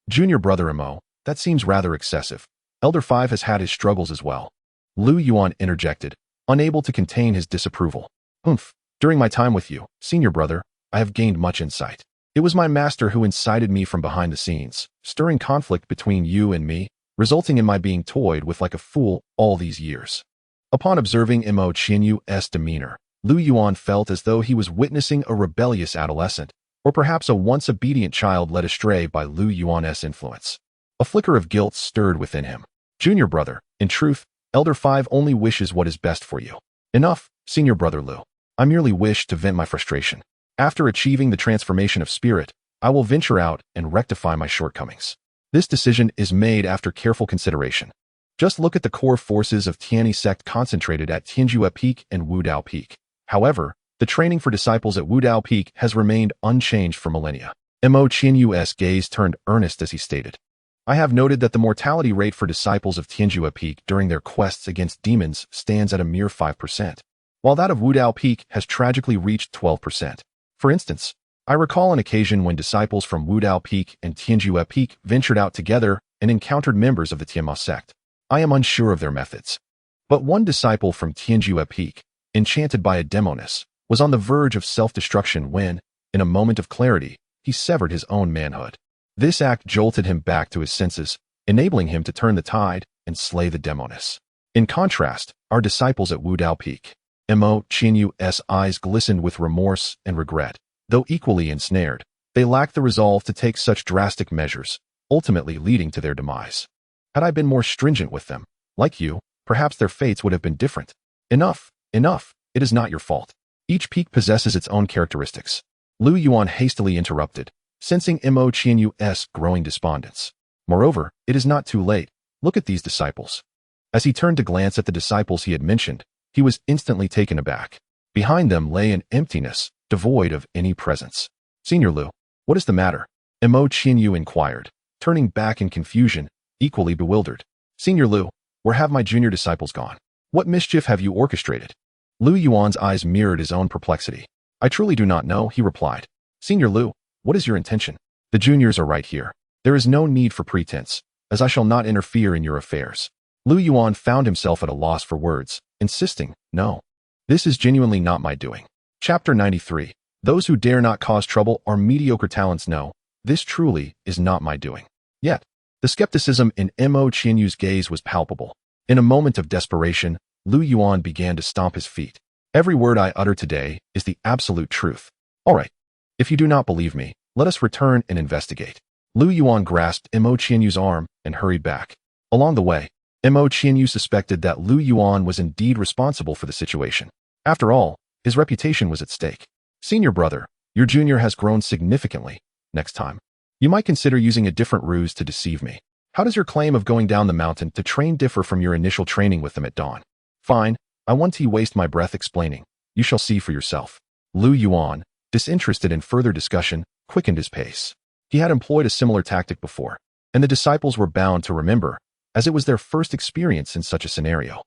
Junior Brother Imo, that seems rather excessive. Elder 5 has had his struggles as well. Lu Yuan interjected, unable to contain his disapproval. During my time with you, senior brother, I have gained much insight. It was my master who incited me from behind the scenes, stirring conflict between you and me, resulting in my being toyed with like a fool all these years. Upon observing Imo Qianyu's demeanor, Lu Yuan felt as though he was witnessing a rebellious adolescent, or perhaps a once obedient child led astray by Lu Yuan's influence. A flicker of guilt stirred within him. Junior brother, in truth, Elder 5 only wishes what is best for you. Enough, senior brother Lu. I merely wish to vent my frustration. After achieving the transformation of spirit, I will venture out and rectify my shortcomings. This decision is made after careful consideration. Just look at the core forces of Tianyi Sect concentrated at Tianjue Peak and Wudao Peak. However, the training for disciples at Wudao Peak has remained unchanged for millennia. Imo Qianyu's gaze turned earnest as he stated. I have noted that the mortality rate for disciples of Tianjue Peak during their quests against demons stands at a mere 5%, while that of Wudao Peak has tragically reached 12%. For instance, I recall an occasion when disciples from Wudao Peak and Tianjue Peak ventured out together and encountered members of the Tianyi Sect. I am unsure of their methods. But one disciple from Tianjue Peak, enchanted by a demoness, was on the verge of self-destruction when, in a moment of clarity, he severed his own manhood. This act jolted him back to his senses, enabling him to turn the tide and slay the demoness. In contrast, our disciples at Wudao Peak, Imo Qianyu's eyes glistened with remorse and regret. Though equally ensnared, they lacked the resolve to take such drastic measures, ultimately leading to their demise. Had I been more stringent with them, like you, perhaps their fates would have been different. Enough, enough, it is not your fault. Each peak possesses its own characteristics. Lu Yuan hastily interrupted, sensing Imo Qianyu's growing despondence. Moreover, it is not too late. Look at these disciples. As he turned to glance at the disciples he had mentioned, he was instantly taken aback. Behind them lay an emptiness, devoid of any presence. Senior Lu, what is the matter? Imo Qianyu inquired, turning back in confusion, equally bewildered. Senior Lu, where have my junior disciples gone? What mischief have you orchestrated? Lu Yuan's eyes mirrored his own perplexity. I truly do not know, he replied. Senior Lu, what is your intention? The juniors are right here. There is no need for pretense. as I shall not interfere in your affairs." Lu Yuan found himself at a loss for words, insisting, "No, this is genuinely not my doing." Chapter 93. Those who dare not cause trouble are mediocre talents. No, this truly is not my doing. Yet, the skepticism in Mo Qianyu's gaze was palpable. In a moment of desperation, Lu Yuan began to stomp his feet. "Every word I utter today is the absolute truth. All right, if you do not believe me, let us return and investigate." Lu Yuan grasped Mo Qianyu's arm and hurried back. Along the way, Mo Qianyu suspected that Lu Yuan was indeed responsible for the situation. After all, his reputation was at stake. "Senior brother, your junior has grown significantly. Next time, you might consider using a different ruse to deceive me. How does your claim of going down the mountain to train differ from your initial training with them at dawn?" "Fine, I want to waste my breath explaining. You shall see for yourself." Lu Yuan, disinterested in further discussion, quickened his pace. He had employed a similar tactic before, and the disciples were bound to remember, as it was their first experience in such a scenario.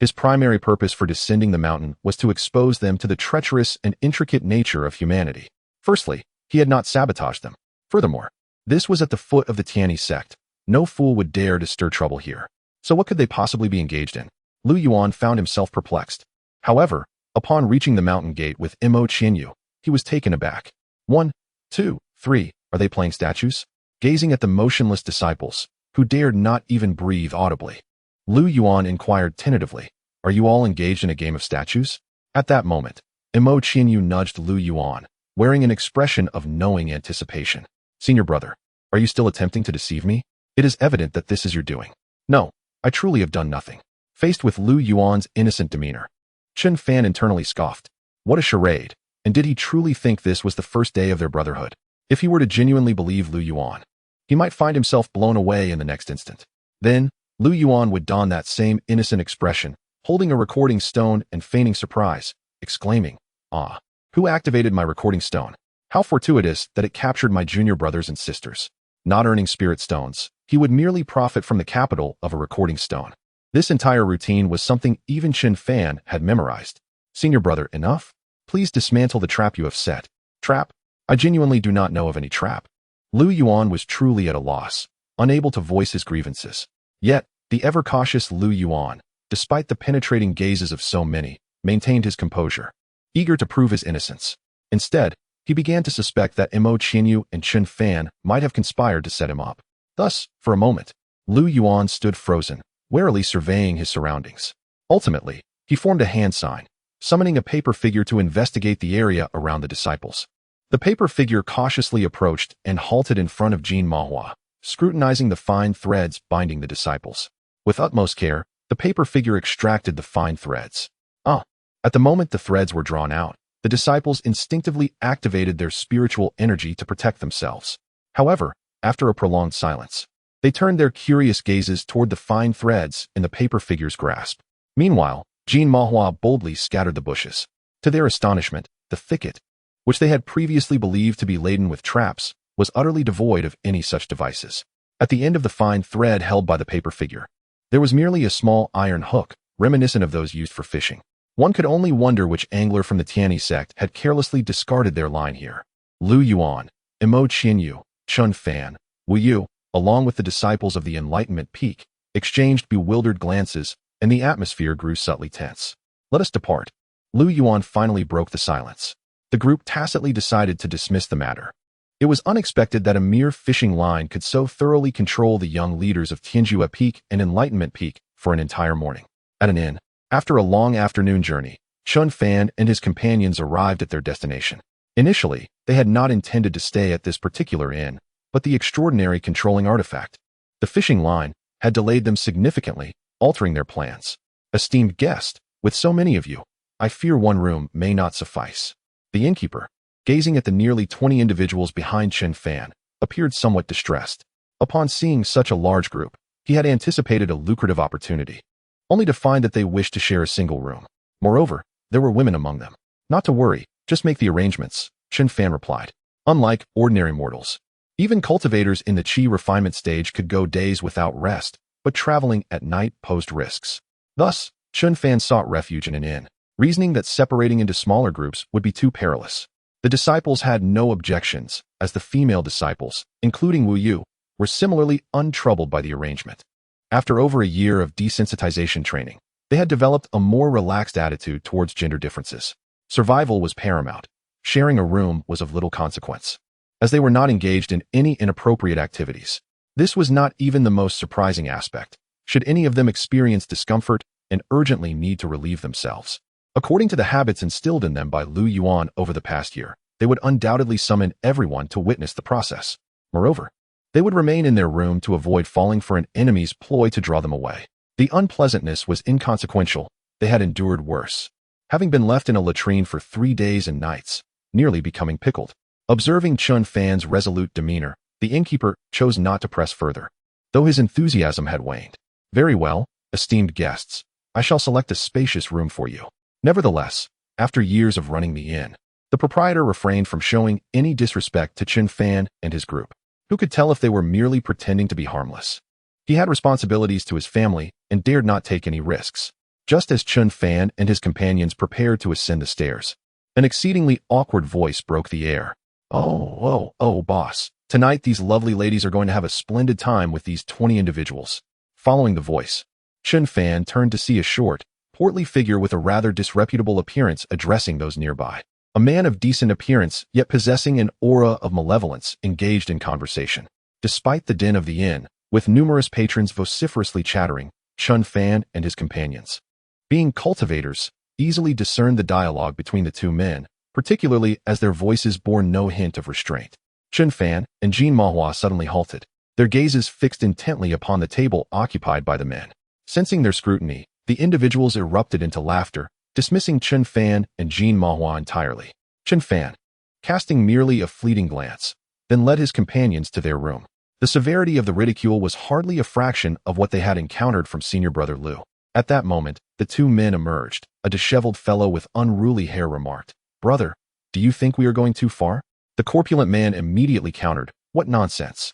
His primary purpose for descending the mountain was to expose them to the treacherous and intricate nature of humanity. Firstly, he had not sabotaged them. Furthermore, this was at the foot of the Tianyi Sect. No fool would dare to stir trouble here. So what could they possibly be engaged in? Lu Yuan found himself perplexed. However, upon reaching the mountain gate with Mo Qianyu, he was taken aback. 1, 2, 3, are they playing statues? Gazing at the motionless disciples, who dared not even breathe audibly, Lu Yuan inquired tentatively, "Are you all engaged in a game of statues?" At that moment, Mo Qianyu nudged Lu Yuan, wearing an expression of knowing anticipation. "Senior brother, are you still attempting to deceive me? It is evident that this is your doing." "No, I truly have done nothing." Faced with Lu Yuan's innocent demeanor, Chen Fan internally scoffed. What a charade, and did he truly think this was the first day of their brotherhood? If he were to genuinely believe Lu Yuan, he might find himself blown away in the next instant. Then, Lu Yuan would don that same innocent expression, holding a recording stone and feigning surprise, exclaiming, "Ah, who activated my recording stone? How fortuitous that it captured my junior brothers and sisters." Not earning spirit stones, he would merely profit from the capital of a recording stone. This entire routine was something even Chen Fan had memorized. "Senior brother, enough? Please dismantle the trap you have set." "Trap? I genuinely do not know of any trap." Lu Yuan was truly at a loss, unable to voice his grievances. Yet, the ever-cautious Lu Yuan, despite the penetrating gazes of so many, maintained his composure, eager to prove his innocence. Instead, he began to suspect that Mo Qianyu and Chen Fan might have conspired to set him up. Thus, for a moment, Lu Yuan stood frozen, warily surveying his surroundings. Ultimately, he formed a hand sign, summoning a paper figure to investigate the area around the disciples. The paper figure cautiously approached and halted in front of Jean Mahua, scrutinizing the fine threads binding the disciples. With utmost care, the paper figure extracted the fine threads. At the moment the threads were drawn out, the disciples instinctively activated their spiritual energy to protect themselves. However, after a prolonged silence, they turned their curious gazes toward the fine threads in the paper figure's grasp. Meanwhile, Jean Mahua boldly scattered the bushes. To their astonishment, the thicket, which they had previously believed to be laden with traps, was utterly devoid of any such devices. At the end of the fine thread held by the paper figure, there was merely a small iron hook, reminiscent of those used for fishing. One could only wonder which angler from the Tianyi Sect had carelessly discarded their line here. Lu Yuan, Mo Qianyu, Chen Fan, Wu Yu, along with the disciples of the Enlightenment Peak, exchanged bewildered glances, and the atmosphere grew subtly tense. "Let us depart." Lu Yuan finally broke the silence. The group tacitly decided to dismiss the matter. It was unexpected that a mere fishing line could so thoroughly control the young leaders of Tianjua Peak and Enlightenment Peak for an entire morning. At an inn, after a long afternoon journey, Chen Fan and his companions arrived at their destination. Initially, they had not intended to stay at this particular inn, but the extraordinary controlling artifact, the fishing line, had delayed them significantly, altering their plans. "Esteemed guest, with so many of you, I fear one room may not suffice." The innkeeper, gazing at the nearly 20 individuals behind Chen Fan, appeared somewhat distressed. Upon seeing such a large group, he had anticipated a lucrative opportunity, only to find that they wished to share a single room. Moreover, there were women among them. "Not to worry, just make the arrangements," Chen Fan replied. Unlike ordinary mortals, even cultivators in the qi refinement stage could go days without rest, but traveling at night posed risks. Thus, Chen Fan sought refuge in an inn, reasoning that separating into smaller groups would be too perilous. The disciples had no objections, as the female disciples, including Wu Yu, were similarly untroubled by the arrangement. After over a year of desensitization training, they had developed a more relaxed attitude towards gender differences. Survival was paramount. Sharing a room was of little consequence, as they were not engaged in any inappropriate activities. This was not even the most surprising aspect, should any of them experience discomfort and urgently need to relieve themselves. According to the habits instilled in them by Yuan over the past year, they would undoubtedly summon everyone to witness the process. Moreover, they would remain in their room to avoid falling for an enemy's ploy to draw them away. The unpleasantness was inconsequential. They had endured worse, having been left in a latrine for 3 days and nights, nearly becoming pickled. Observing Chun Fan's resolute demeanor, the innkeeper chose not to press further, though his enthusiasm had waned. Very well, esteemed guests, I shall select a spacious room for you. Nevertheless, after years of running the inn, the proprietor refrained from showing any disrespect to Chun Fan and his group. Who could tell if they were merely pretending to be harmless? He had responsibilities to his family and dared not take any risks. Just as Chun Fan and his companions prepared to ascend the stairs, an exceedingly awkward voice broke the air. Oh, boss. Tonight these lovely ladies are going to have a splendid time with these 20 individuals. Following the voice, Chun Fan turned to see a short, portly figure with a rather disreputable appearance addressing those nearby. A man of decent appearance, yet possessing an aura of malevolence, engaged in conversation. Despite the din of the inn, with numerous patrons vociferously chattering, Chun Fan and his companions, being cultivators, easily discerned the dialogue between the two men, particularly as their voices bore no hint of restraint. Chun Fan and Jean Mahua suddenly halted, their gazes fixed intently upon the table occupied by the men. Sensing their scrutiny, the individuals erupted into laughter, dismissing Chun Fan and Jean Mahua entirely. Chun Fan, casting merely a fleeting glance, then led his companions to their room. The severity of the ridicule was hardly a fraction of what they had encountered from senior brother Liu. At that moment, the two men emerged. A disheveled fellow with unruly hair remarked, "Brother, do you think we are going too far?" The corpulent man immediately countered, "What nonsense!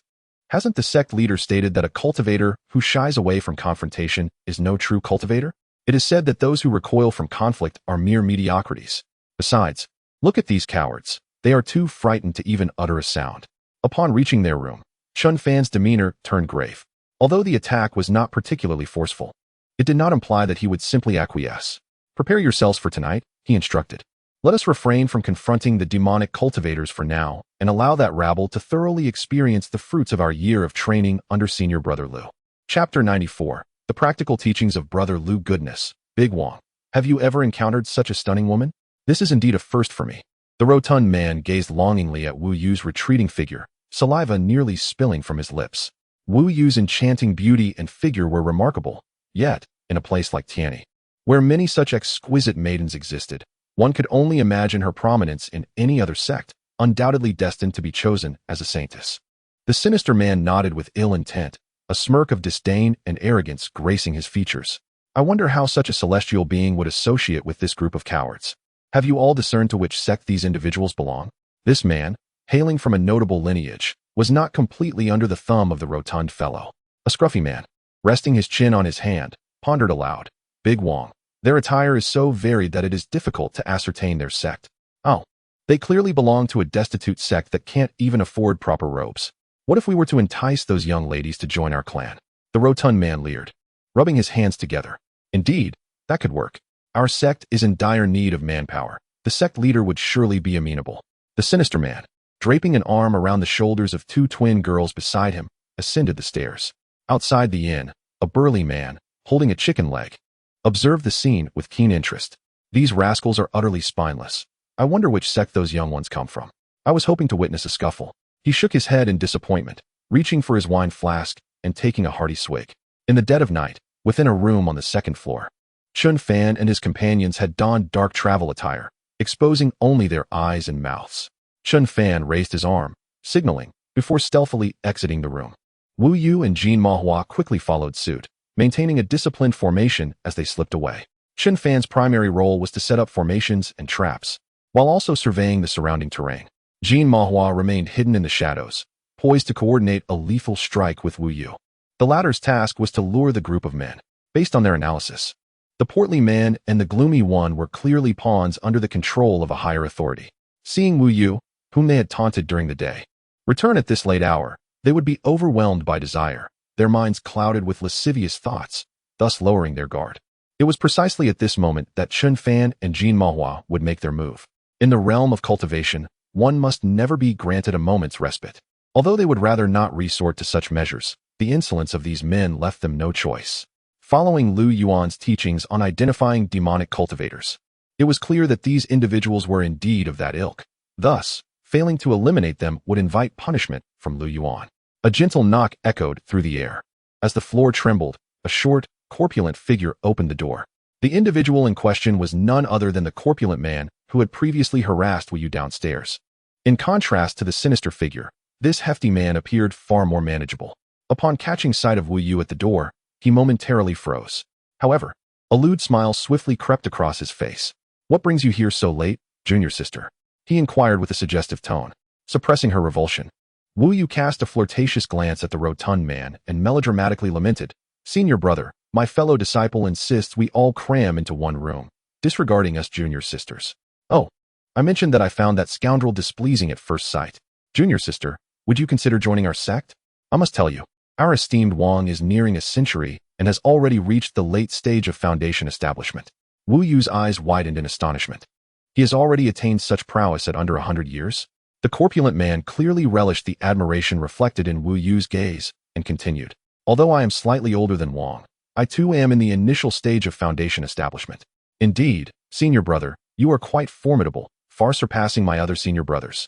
Hasn't the sect leader stated that a cultivator who shies away from confrontation is no true cultivator? It is said that those who recoil from conflict are mere mediocrities. Besides, look at these cowards. They are too frightened to even utter a sound." Upon reaching their room, Chun Fan's demeanor turned grave. Although the attack was not particularly forceful, it did not imply that he would simply acquiesce. "Prepare yourselves for tonight," he instructed. "Let us refrain from confronting the demonic cultivators for now and allow that rabble to thoroughly experience the fruits of our year of training under senior brother Liu." Chapter 94. The Practical Teachings of Brother Liu. Goodness, Big Wong. Have you ever encountered such a stunning woman? This is indeed a first for me. The rotund man gazed longingly at Wu Yu's retreating figure, saliva nearly spilling from his lips. Wu Yu's enchanting beauty and figure were remarkable, yet, in a place like Tianyi, where many such exquisite maidens existed, one could only imagine her prominence in any other sect, undoubtedly destined to be chosen as a saintess. The sinister man nodded with ill intent, a smirk of disdain and arrogance gracing his features. I wonder how such a celestial being would associate with this group of cowards. Have you all discerned to which sect these individuals belong? This man, hailing from a notable lineage, was not completely under the thumb of the rotund fellow. A scruffy man, resting his chin on his hand, pondered aloud, "Big Wong. Their attire is so varied that it is difficult to ascertain their sect. Oh, they clearly belong to a destitute sect that can't even afford proper robes. What if we were to entice those young ladies to join our clan?" The rotund man leered, rubbing his hands together. "Indeed, that could work. Our sect is in dire need of manpower. The sect leader would surely be amenable." The sinister man, draping an arm around the shoulders of two twin girls beside him, ascended the stairs. Outside the inn, a burly man, holding a chicken leg, observed the scene with keen interest. "These rascals are utterly spineless. I wonder which sect those young ones come from. I was hoping to witness a scuffle." He shook his head in disappointment, reaching for his wine flask and taking a hearty swig. In the dead of night, within a room on the second floor, Chun Fan and his companions had donned dark travel attire, exposing only their eyes and mouths. Chun Fan raised his arm, signaling, before stealthily exiting the room. Wu Yu and Jean Mahua quickly followed suit, maintaining a disciplined formation as they slipped away. Chun Fan's primary role was to set up formations and traps, while also surveying the surrounding terrain. Jean Mahua remained hidden in the shadows, poised to coordinate a lethal strike with Wu Yu. The latter's task was to lure the group of men. Based on their analysis, the portly man and the gloomy one were clearly pawns under the control of a higher authority. Seeing Wu Yu, whom they had taunted during the day, return at this late hour, They would be overwhelmed by desire, their minds clouded with lascivious thoughts, thus lowering their guard. It was precisely at this moment that Chun Fan and Jin Mahua would make their move. In the realm of cultivation, one must never be granted a moment's respite. Although they would rather not resort to such measures, the insolence of these men left them no choice. Following Lu Yuan's teachings on identifying demonic cultivators, it was clear that these individuals were indeed of that ilk. Thus, failing to eliminate them would invite punishment from Lu Yuan. A gentle knock echoed through the air. As the floor trembled, a short, corpulent figure opened the door. The individual in question was none other than the corpulent man who had previously harassed Wu Yu downstairs. In contrast to the sinister figure, this hefty man appeared far more manageable. Upon catching sight of Wu Yu at the door, he momentarily froze. However, a lewd smile swiftly crept across his face. "What brings you here so late, junior sister?" he inquired with a suggestive tone, suppressing her revulsion. Wu Yu cast a flirtatious glance at the rotund man and melodramatically lamented, "Senior brother, my fellow disciple insists we all cram into one room, disregarding us junior sisters." "Oh, I mentioned that I found that scoundrel displeasing at first sight. Junior sister, would you consider joining our sect? I must tell you, our esteemed Wang is nearing a century and has already reached the late stage of foundation establishment." Wu Yu's eyes widened in astonishment. He has already attained such prowess at under 100 years? The corpulent man clearly relished the admiration reflected in Wu Yu's gaze and continued, "Although I am slightly older than Wang, I too am in the initial stage of foundation establishment. Indeed, senior brother, you are quite formidable, far surpassing my other senior brothers."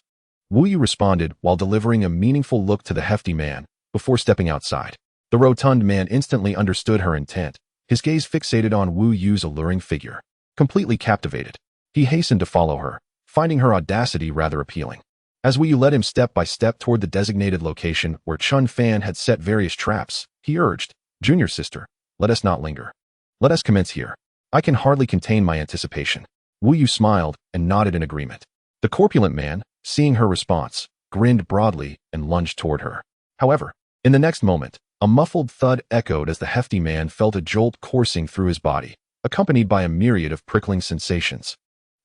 Wu Yu responded while delivering a meaningful look to the hefty man before stepping outside. The rotund man instantly understood her intent, his gaze fixated on Wu Yu's alluring figure. Completely captivated, he hastened to follow her, finding her audacity rather appealing. As Wu Yu led him step by step toward the designated location where Chun Fan had set various traps, he urged, "Junior sister, let us not linger. Let us commence here. I can hardly contain my anticipation." Wu Yu smiled and nodded in agreement. The corpulent man, seeing her response, grinned broadly and lunged toward her. However, in the next moment, a muffled thud echoed as the hefty man felt a jolt coursing through his body, accompanied by a myriad of prickling sensations,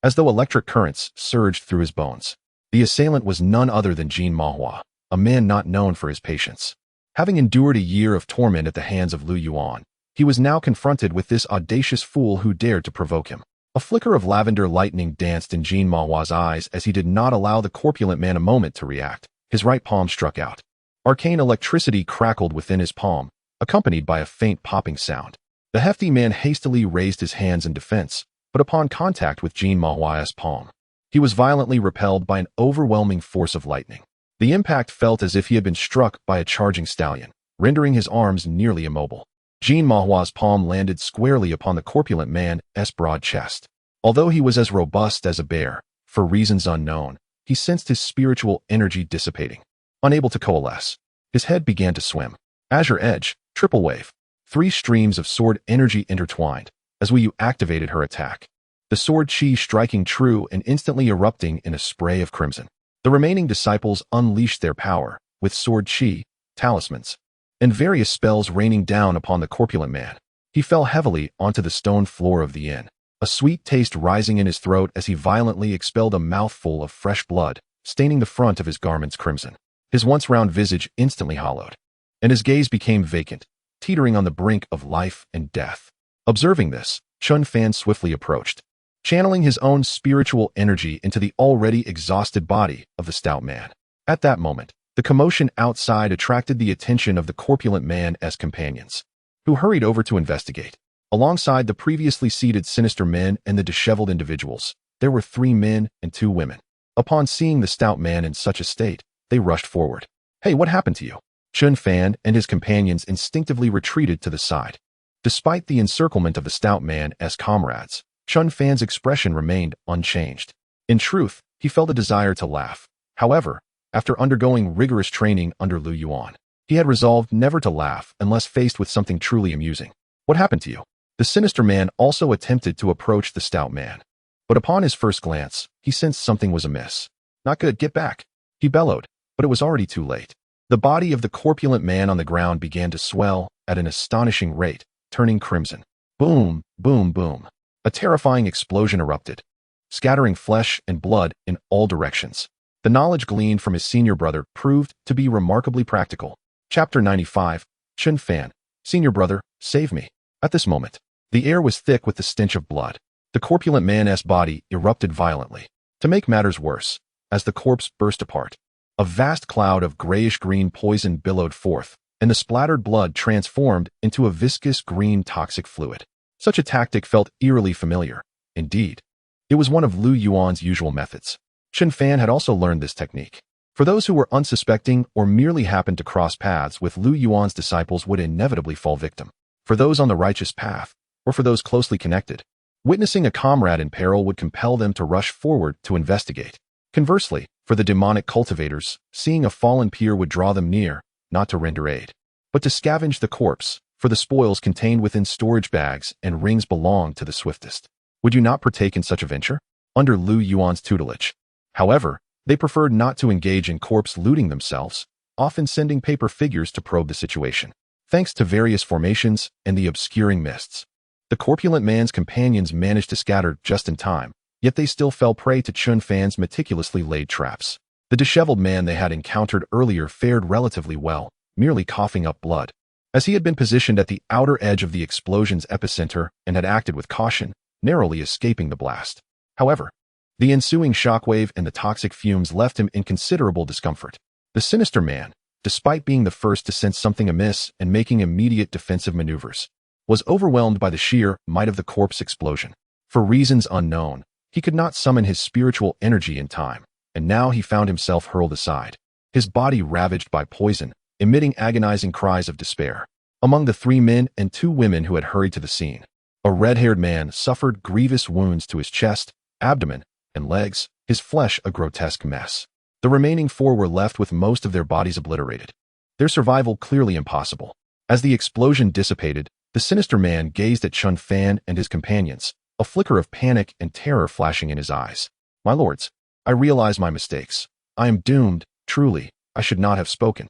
as though electric currents surged through his bones. The assailant was none other than Jin Mahua, a man not known for his patience. Having endured a year of torment at the hands of Lu Yuan, he was now confronted with this audacious fool who dared to provoke him. A flicker of lavender lightning danced in Jin Mahua's eyes as he did not allow the corpulent man a moment to react. His right palm struck out. Arcane electricity crackled within his palm, accompanied by a faint popping sound. The hefty man hastily raised his hands in defense, but upon contact with Jin Mahua's palm, he was violently repelled by an overwhelming force of lightning. The impact felt as if he had been struck by a charging stallion, rendering his arms nearly immobile. Jin Mahua's palm landed squarely upon the corpulent man's broad chest. Although he was as robust as a bear, for reasons unknown, he sensed his spiritual energy dissipating. Unable to coalesce, his head began to swim. Azure Edge, Triple Wave. 3 streams of sword energy intertwined, as Wu Yu activated her attack. The sword chi striking true and instantly erupting in a spray of crimson. The remaining disciples unleashed their power, with sword chi, talismans, and various spells raining down upon the corpulent man. He fell heavily onto the stone floor of the inn, a sweet taste rising in his throat as he violently expelled a mouthful of fresh blood, staining the front of his garments crimson. His once round visage instantly hollowed, and his gaze became vacant, teetering on the brink of life and death. Observing this, Chun Fan swiftly approached, channeling his own spiritual energy into the already exhausted body of the stout man. At that moment, the commotion outside attracted the attention of the corpulent man's companions, who hurried over to investigate. Alongside the previously seated sinister men and the disheveled individuals, there were 3 men and 2 women. Upon seeing the stout man in such a state, they rushed forward. "Hey, what happened to you?" Chun Fan and his companions instinctively retreated to the side. Despite the encirclement of the stout man as comrades, Chun Fan's expression remained unchanged. In truth, he felt a desire to laugh. However, after undergoing rigorous training under Lu Yuan, he had resolved never to laugh unless faced with something truly amusing. "What happened to you?" The sinister man also attempted to approach the stout man, but upon his first glance, he sensed something was amiss. "Not good, get back," he bellowed, but it was already too late. The body of the corpulent man on the ground began to swell at an astonishing rate, turning crimson. Boom, boom, boom. A terrifying explosion erupted, scattering flesh and blood in all directions. The knowledge gleaned from his senior brother proved to be remarkably practical. Chapter 95, Chun Fan, Senior Brother, Save Me. At this moment, the air was thick with the stench of blood. The corpulent man's body erupted violently. To make matters worse, as the corpse burst apart, a vast cloud of grayish-green poison billowed forth, and the splattered blood transformed into a viscous green toxic fluid. Such a tactic felt eerily familiar. Indeed, it was one of Lu Yuan's usual methods. Chun Fan had also learned this technique. For those who were unsuspecting or merely happened to cross paths with Lu Yuan's disciples would inevitably fall victim. For those on the righteous path, or for those closely connected, witnessing a comrade in peril would compel them to rush forward to investigate. Conversely, for the demonic cultivators, seeing a fallen peer would draw them near, not to render aid, but to scavenge the corpse, for the spoils contained within storage bags and rings belonged to the swiftest. Would you not partake in such a venture? Under Lu Yuan's tutelage. However, they preferred not to engage in corpse looting themselves, often sending paper figures to probe the situation. Thanks to various formations and the obscuring mists, the corpulent man's companions managed to scatter just in time, yet they still fell prey to Chun Fan's meticulously laid traps. The disheveled man they had encountered earlier fared relatively well, merely coughing up blood. As he had been positioned at the outer edge of the explosion's epicenter and had acted with caution, narrowly escaping the blast. However, the ensuing shockwave and the toxic fumes left him in considerable discomfort. The sinister man, despite being the first to sense something amiss and making immediate defensive maneuvers, was overwhelmed by the sheer might of the corpse explosion. For reasons unknown, he could not summon his spiritual energy in time, and now he found himself hurled aside, his body ravaged by poison, emitting agonizing cries of despair. Among the 3 men and 2 women who had hurried to the scene, a red-haired man suffered grievous wounds to his chest, abdomen, and legs, his flesh a grotesque mess. The remaining 4 were left with most of their bodies obliterated, their survival clearly impossible. As the explosion dissipated, the sinister man gazed at Chun Fan and his companions, a flicker of panic and terror flashing in his eyes. My lords, I realize my mistakes. I am doomed, truly, I should not have spoken.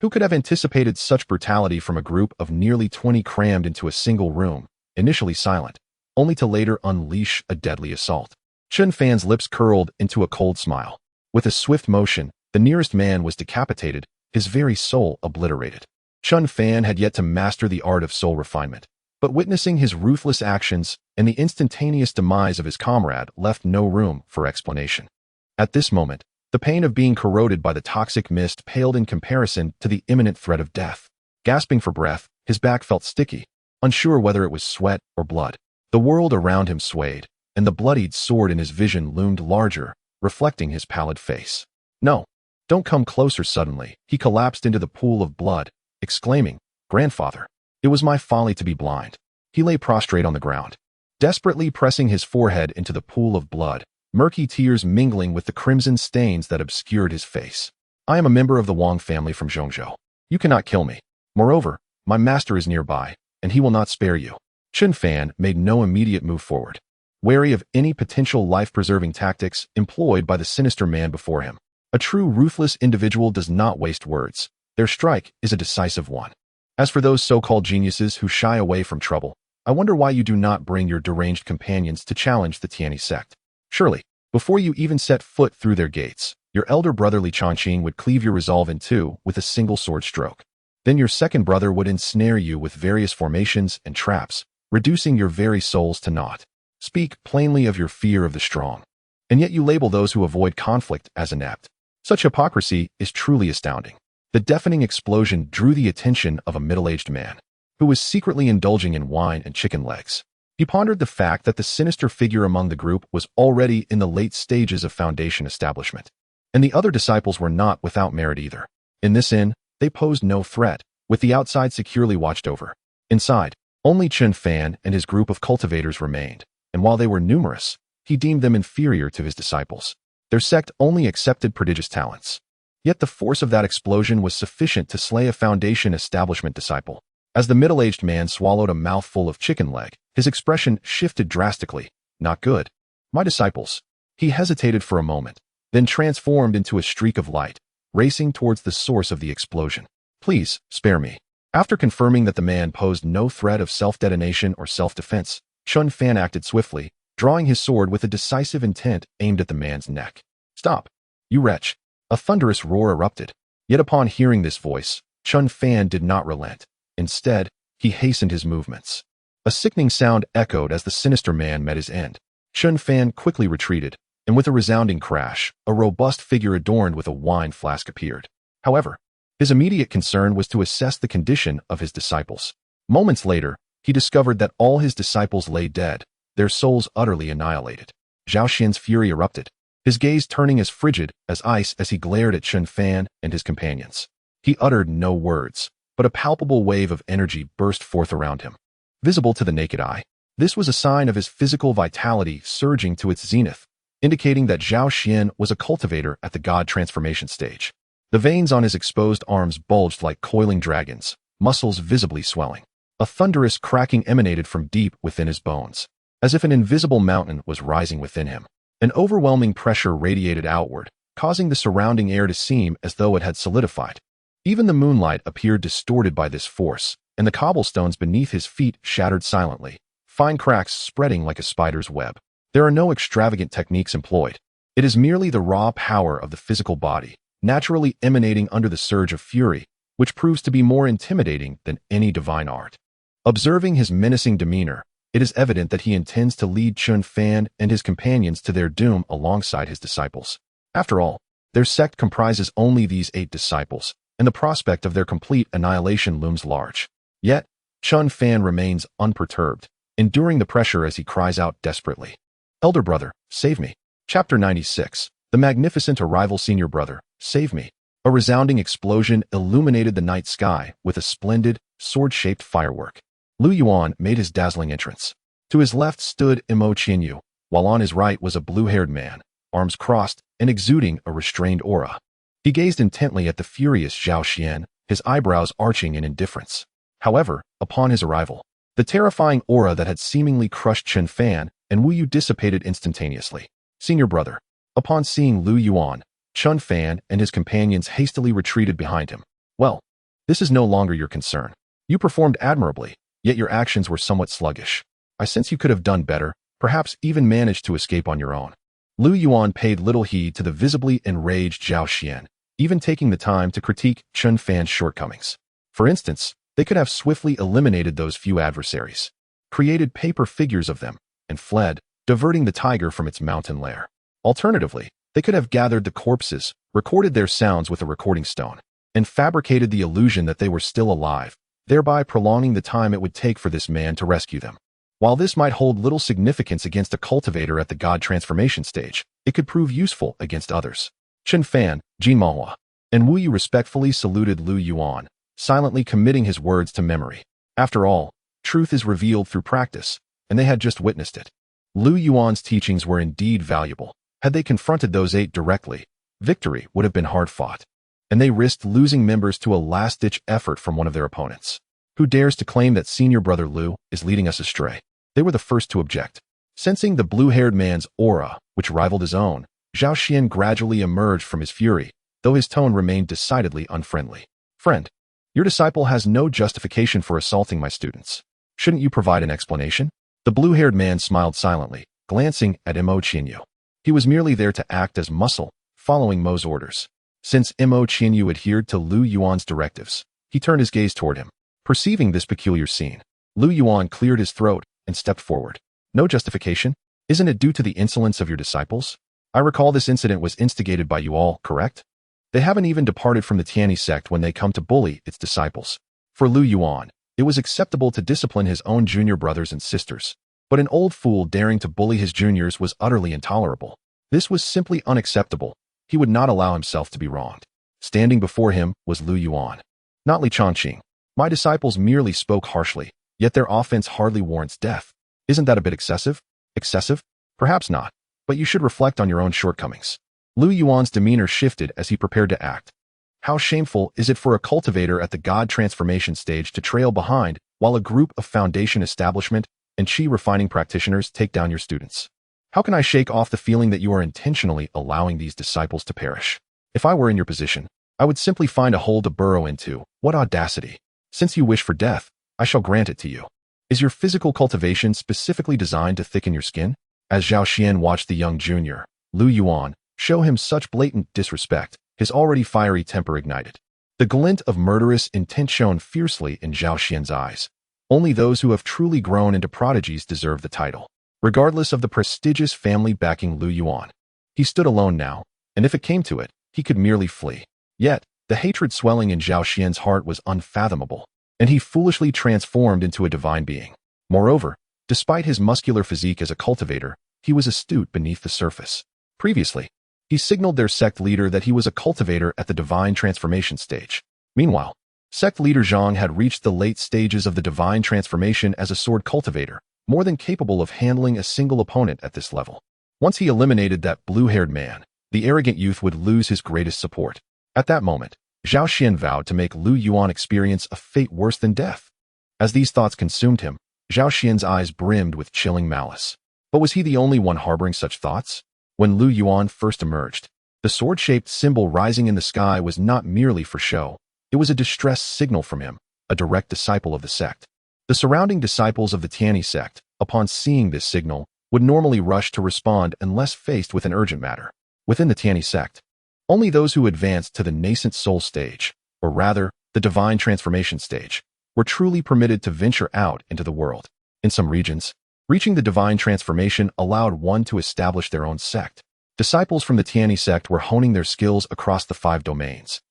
Who could have anticipated such brutality from a group of nearly 20 crammed into a single room, initially silent, only to later unleash a deadly assault? Chun Fan's lips curled into a cold smile. With a swift motion, the nearest man was decapitated, his very soul obliterated. Chun Fan had yet to master the art of soul refinement, but witnessing his ruthless actions and the instantaneous demise of his comrade left no room for explanation. At this moment, the pain of being corroded by the toxic mist paled in comparison to the imminent threat of death. Gasping for breath, his back felt sticky, unsure whether it was sweat or blood. The world around him swayed, and the bloodied sword in his vision loomed larger, reflecting his pallid face. No, don't come closer suddenly. He collapsed into the pool of blood, exclaiming, Grandfather, it was my folly to be blind. He lay prostrate on the ground, desperately pressing his forehead into the pool of blood, murky tears mingling with the crimson stains that obscured his face. I am a member of the Wang family from Zhongzhou. You cannot kill me. Moreover, my master is nearby, and he will not spare you. Chun Fan made no immediate move forward, wary of any potential life-preserving tactics employed by the sinister man before him. A true ruthless individual does not waste words. Their strike is a decisive one. As for those so-called geniuses who shy away from trouble, I wonder why you do not bring your deranged companions to challenge the Tianyi Sect. Surely, before you even set foot through their gates, your elder brother Li Changqing would cleave your resolve in 2 with a single sword stroke. Then your second brother would ensnare you with various formations and traps, reducing your very souls to naught. Speak plainly of your fear of the strong, and yet you label those who avoid conflict as inept. Such hypocrisy is truly astounding. The deafening explosion drew the attention of a middle-aged man, who was secretly indulging in wine and chicken legs. He pondered the fact that the sinister figure among the group was already in the late stages of foundation establishment, and the other disciples were not without merit either. In this inn, they posed no threat, with the outside securely watched over. Inside, only Chun Fan and his group of cultivators remained, and while they were numerous, he deemed them inferior to his disciples. Their sect only accepted prodigious talents. Yet the force of that explosion was sufficient to slay a foundation establishment disciple. As the middle-aged man swallowed a mouthful of chicken leg, his expression shifted drastically. Not good. My disciples. He hesitated for a moment, then transformed into a streak of light, racing towards the source of the explosion. Please, spare me. After confirming that the man posed no threat of self-detonation or self-defense, Chun Fan acted swiftly, drawing his sword with a decisive intent aimed at the man's neck. Stop. You wretch! A thunderous roar erupted. Yet upon hearing this voice, Chun Fan did not relent. Instead, he hastened his movements. A sickening sound echoed as the sinister man met his end. Chun Fan quickly retreated, and with a resounding crash, a robust figure adorned with a wine flask appeared. However, his immediate concern was to assess the condition of his disciples. Moments later, he discovered that all his disciples lay dead, their souls utterly annihilated. Zhao Xian's fury erupted, his gaze turning as frigid as ice as he glared at Chun Fan and his companions. He uttered no words, but a palpable wave of energy burst forth around him. Visible to the naked eye, this was a sign of his physical vitality surging to its zenith, indicating that Zhao Xian was a cultivator at the god transformation stage. The veins on his exposed arms bulged like coiling dragons, muscles visibly swelling. A thunderous cracking emanated from deep within his bones, as if an invisible mountain was rising within him. An overwhelming pressure radiated outward, causing the surrounding air to seem as though it had solidified. Even the moonlight appeared distorted by this force, and the cobblestones beneath his feet shattered silently, fine cracks spreading like a spider's web. There are no extravagant techniques employed. It is merely the raw power of the physical body, naturally emanating under the surge of fury, which proves to be more intimidating than any divine art. Observing his menacing demeanor, it is evident that he intends to lead Chun Fan and his companions to their doom alongside his disciples. After all, their sect comprises only these 8 disciples, and the prospect of their complete annihilation looms large. Yet, Chun Fan remains unperturbed, enduring the pressure as he cries out desperately, "Elder brother, save me." Chapter 96. The magnificent arrival. Senior brother, save me. A resounding explosion illuminated the night sky with a splendid, sword-shaped firework. Lu Yuan made his dazzling entrance. To his left stood Imo Qianyu, while on his right was a blue-haired man, arms crossed and exuding a restrained aura. He gazed intently at the furious Zhao Xian, his eyebrows arching in indifference. However, upon his arrival, the terrifying aura that had seemingly crushed Chun Fan and Wu Yu dissipated instantaneously. Senior brother. Upon seeing Lu Yuan, Chun Fan and his companions hastily retreated behind him. Well, this is no longer your concern. You performed admirably, yet your actions were somewhat sluggish. I sense you could have done better, perhaps even managed to escape on your own. Lu Yuan paid little heed to the visibly enraged Zhao Xian, even taking the time to critique Chun Fan's shortcomings. For instance, they could have swiftly eliminated those few adversaries, created paper figures of them, and fled, diverting the tiger from its mountain lair. Alternatively, they could have gathered the corpses, recorded their sounds with a recording stone, and fabricated the illusion that they were still alive, thereby prolonging the time it would take for this man to rescue them. While this might hold little significance against a cultivator at the god transformation stage, it could prove useful against others. Chun Fan, Jin Mahua, and Wu Yu respectfully saluted Lu Yuan, silently committing his words to memory. After all, truth is revealed through practice, and they had just witnessed it. Lu Yuan's teachings were indeed valuable. Had they confronted those 8 directly, victory would have been hard-fought, and they risked losing members to a last-ditch effort from one of their opponents. Who dares to claim that senior brother Lu is leading us astray? They were the first to object. Sensing the blue-haired man's aura, which rivaled his own, Zhao Xian gradually emerged from his fury, though his tone remained decidedly unfriendly. Friend, your disciple has no justification for assaulting my students. Shouldn't you provide an explanation? The blue-haired man smiled silently, glancing at Imo Qianyu. He was merely there to act as muscle, following Mo's orders. Since Imo Qianyu adhered to Lu Yuan's directives, he turned his gaze toward him. Perceiving this peculiar scene, Lu Yuan cleared his throat and stepped forward. No justification? Isn't it due to the insolence of your disciples? I recall this incident was instigated by you all, correct? They haven't even departed from the Tianyi Sect when they come to bully its disciples. For Lu Yuan, it was acceptable to discipline his own junior brothers and sisters, but an old fool daring to bully his juniors was utterly intolerable. This was simply unacceptable. He would not allow himself to be wronged. Standing before him was Lu Yuan. Not Li Chongqing. My disciples merely spoke harshly, yet their offense hardly warrants death. Isn't that a bit excessive? Excessive? Perhaps not, but you should reflect on your own shortcomings. Lu Yuan's demeanor shifted as he prepared to act. How shameful is it for a cultivator at the god transformation stage to trail behind while a group of foundation establishment and chi refining practitioners take down your students? How can I shake off the feeling that you are intentionally allowing these disciples to perish? If I were in your position, I would simply find a hole to burrow into. What audacity! Since you wish for death, I shall grant it to you. Is your physical cultivation specifically designed to thicken your skin? As Zhao Xian watched the young junior, Lu Yuan, show him such blatant disrespect, his already fiery temper ignited. The glint of murderous intent shone fiercely in Zhao Xian's eyes. Only those who have truly grown into prodigies deserve the title, regardless of the prestigious family backing Lu Yuan. He stood alone now, and if it came to it, he could merely flee. Yet, the hatred swelling in Zhao Xian's heart was unfathomable, and he foolishly transformed into a divine being. Moreover, despite his muscular physique as a cultivator, he was astute beneath the surface. Previously, he signaled their sect leader that he was a cultivator at the divine transformation stage. Meanwhile, sect leader Zhang had reached the late stages of the divine transformation as a sword cultivator, more than capable of handling a single opponent at this level. Once he eliminated that blue-haired man, the arrogant youth would lose his greatest support. At that moment, Zhao Xian vowed to make Lu Yuan experience a fate worse than death. As these thoughts consumed him, Zhao Xian's eyes brimmed with chilling malice. But was he the only one harboring such thoughts? When Lu Yuan first emerged, the sword-shaped symbol rising in the sky was not merely for show. It was a distress signal from him, a direct disciple of the sect. The surrounding disciples of the Tianyi Sect, upon seeing this signal, would normally rush to respond unless faced with an urgent matter. Within the Tianyi Sect, only those who advanced to the nascent soul stage, or rather, the divine transformation stage, were truly permitted to venture out into the world. In some regions, reaching the divine transformation allowed one to establish their own sect. Disciples from the Tianyi Sect were honing their skills across the 5 domains,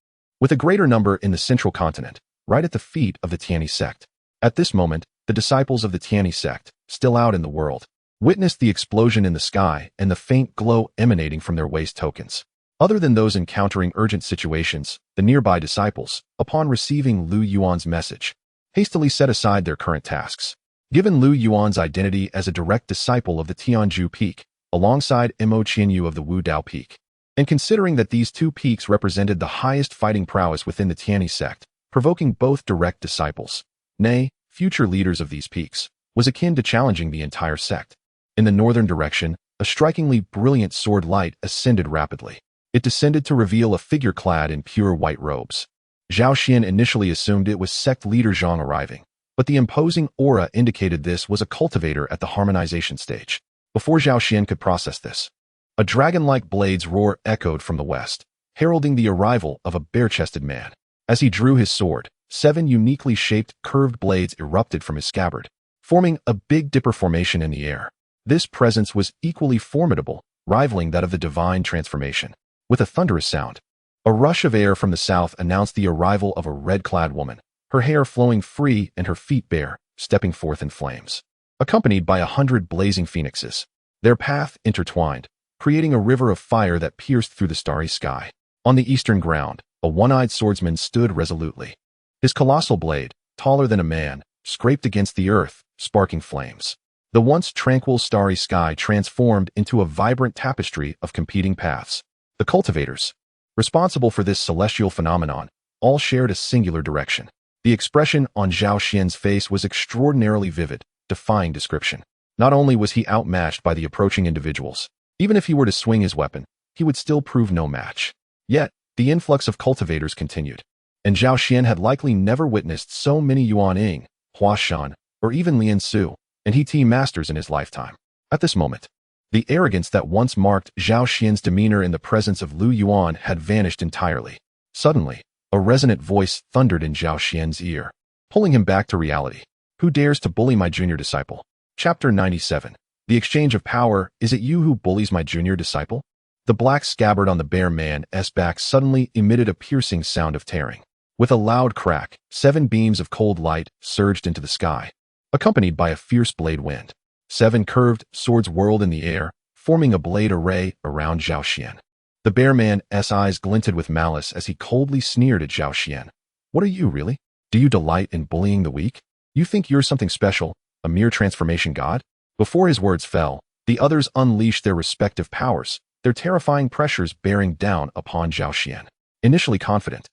with a greater number in the central continent, right at the feet of the Tianyi Sect. At this moment, the disciples of the Tianyi Sect, still out in the world, witnessed the explosion in the sky and the faint glow emanating from their waste tokens. Other than those encountering urgent situations, the nearby disciples, upon receiving Lu Yuan's message, hastily set aside their current tasks. Given Lu Yuan's identity as a direct disciple of the Tianzhu Peak, alongside Mo Qianyu of the Wu Dao Peak, and considering that these 2 peaks represented the highest fighting prowess within the Tianyi Sect, provoking both direct disciples, nay, future leaders of these peaks, was akin to challenging the entire sect. In the northern direction, a strikingly brilliant sword light ascended rapidly. It descended to reveal a figure clad in pure white robes. Zhao Xian initially assumed it was sect leader Zhang arriving, but the imposing aura indicated this was a cultivator at the harmonization stage. Before Zhao Xian could process this, a dragon-like blade's roar echoed from the west, heralding the arrival of a bare-chested man. As he drew his sword, 7 uniquely shaped, curved blades erupted from his scabbard, forming a Big Dipper formation in the air. This presence was equally formidable, rivaling that of the divine transformation. With a thunderous sound, a rush of air from the south announced the arrival of a red-clad woman, her hair flowing free and her feet bare, stepping forth in flames. Accompanied by 100 blazing phoenixes, their path intertwined, creating a river of fire that pierced through the starry sky. On the eastern ground, a one-eyed swordsman stood resolutely. His colossal blade, taller than a man, scraped against the earth, sparking flames. The once tranquil starry sky transformed into a vibrant tapestry of competing paths. The cultivators, responsible for this celestial phenomenon, all shared a singular direction. The expression on Zhao Xian's face was extraordinarily vivid, defying description. Not only was he outmatched by the approaching individuals, even if he were to swing his weapon, he would still prove no match. Yet, the influx of cultivators continued, and Zhao Xian had likely never witnessed so many Yuan Ying, Hua Shan, or even Lian Su, and He Ti masters in his lifetime. At this moment, the arrogance that once marked Zhao Xian's demeanor in the presence of Lu Yuan had vanished entirely. Suddenly, a resonant voice thundered in Zhao Xian's ear, pulling him back to reality. Who dares to bully my junior disciple? Chapter 97. The exchange of power. Is it you who bullies my junior disciple? The black scabbard on the bare man's back suddenly emitted a piercing sound of tearing. With a loud crack, 7 beams of cold light surged into the sky, accompanied by a fierce blade wind. 7 curved swords whirled in the air, forming a blade array around Zhao Xian. The bare man's eyes glinted with malice as he coldly sneered at Zhao Xian. What are you, really? Do you delight in bullying the weak? You think you're something special, a mere transformation god? Before his words fell, the others unleashed their respective powers, their terrifying pressures bearing down upon Zhao Xian. Initially confident,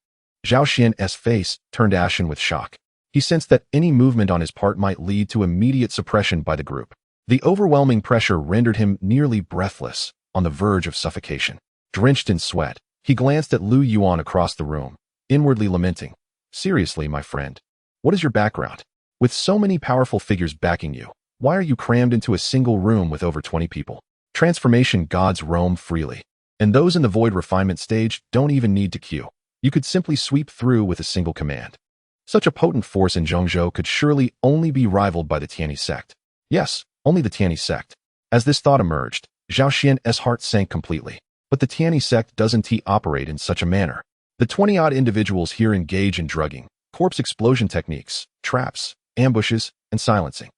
Zhao Xian's face turned ashen with shock. He sensed that any movement on his part might lead to immediate suppression by the group. The overwhelming pressure rendered him nearly breathless, on the verge of suffocation. Drenched in sweat, he glanced at Lu Yuan across the room, inwardly lamenting. Seriously, my friend, what is your background? With so many powerful figures backing you, why are you crammed into a single room with over 20 people? Transformation gods roam freely. And those in the void refinement stage don't even need to queue. You could simply sweep through with a single command. Such a potent force in Zhengzhou could surely only be rivaled by the Tianyi Sect. Yes, only the Tianyi Sect. As this thought emerged, Zhao Xian's heart sank completely. But the Tianyi Sect doesn't operate in such a manner. The 20-odd individuals here engage in drugging, corpse explosion techniques, traps, ambushes, and silencing.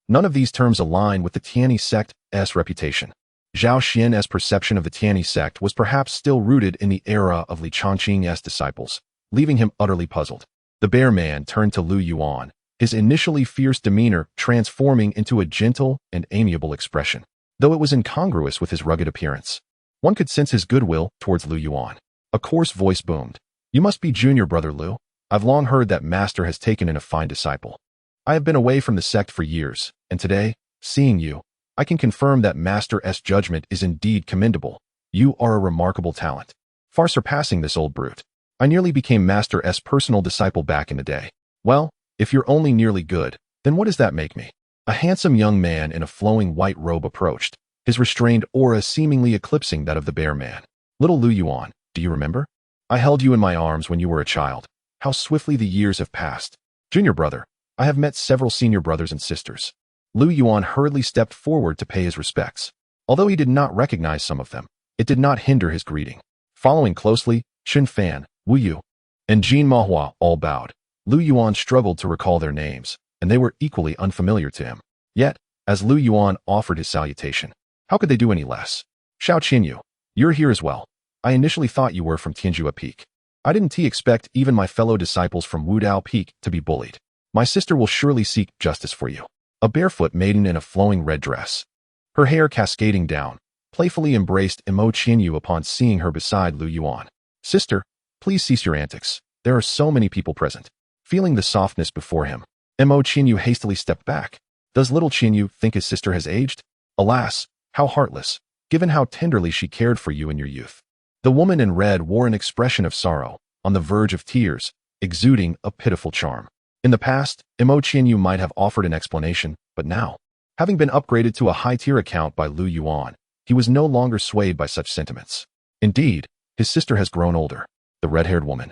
None of these terms align with the Tianyi Sect's reputation. Zhao Xian's perception of the Tianyi Sect was perhaps still rooted in the era of Li Changqing's disciples, leaving him utterly puzzled. The bear man turned to Lu Yuan, his initially fierce demeanor transforming into a gentle and amiable expression, though it was incongruous with his rugged appearance. One could sense his goodwill towards Lu Yuan. A coarse voice boomed. "You must be junior brother Lu. I've long heard that master has taken in a fine disciple. I have been away from the sect for years, and today, seeing you, I can confirm that master's judgment is indeed commendable. You are a remarkable talent, far surpassing this old brute. I nearly became master's personal disciple back in the day. Well, if you're only nearly good, then what does that make me?" A handsome young man in a flowing white robe approached, his restrained aura seemingly eclipsing that of the bear man. "Little Lu Yuan, do you remember? I held you in my arms when you were a child. How swiftly the years have passed. Junior brother, I have met several senior brothers and sisters." Lu Yuan hurriedly stepped forward to pay his respects. Although he did not recognize some of them, it did not hinder his greeting. Following closely, Xin Fan, Wu Yu, and Jin Mahua all bowed. Lu Yuan struggled to recall their names, and they were equally unfamiliar to him. Yet, as Lu Yuan offered his salutation, how could they do any less? "Xiao Qinyu, you're here as well. I initially thought you were from Tianjua Peak. I didn't expect even my fellow disciples from Wudao Peak to be bullied. My sister will surely seek justice for you." A barefoot maiden in a flowing red dress, her hair cascading down, playfully embraced Mo Qinyu upon seeing her beside Lu Yuan. "Sister, please cease your antics. There are so many people present." Feeling the softness before him, Mo Qinyu hastily stepped back. Does little Qinyu think his sister has aged? Alas, how heartless, given how tenderly she cared for you in your youth. The woman in red wore an expression of sorrow, on the verge of tears, exuding a pitiful charm. In the past, Mo Qinyu might have offered an explanation, but now, having been upgraded to a high-tier account by Lu Yuan, he was no longer swayed by such sentiments. Indeed, his sister has grown older, the red-haired woman,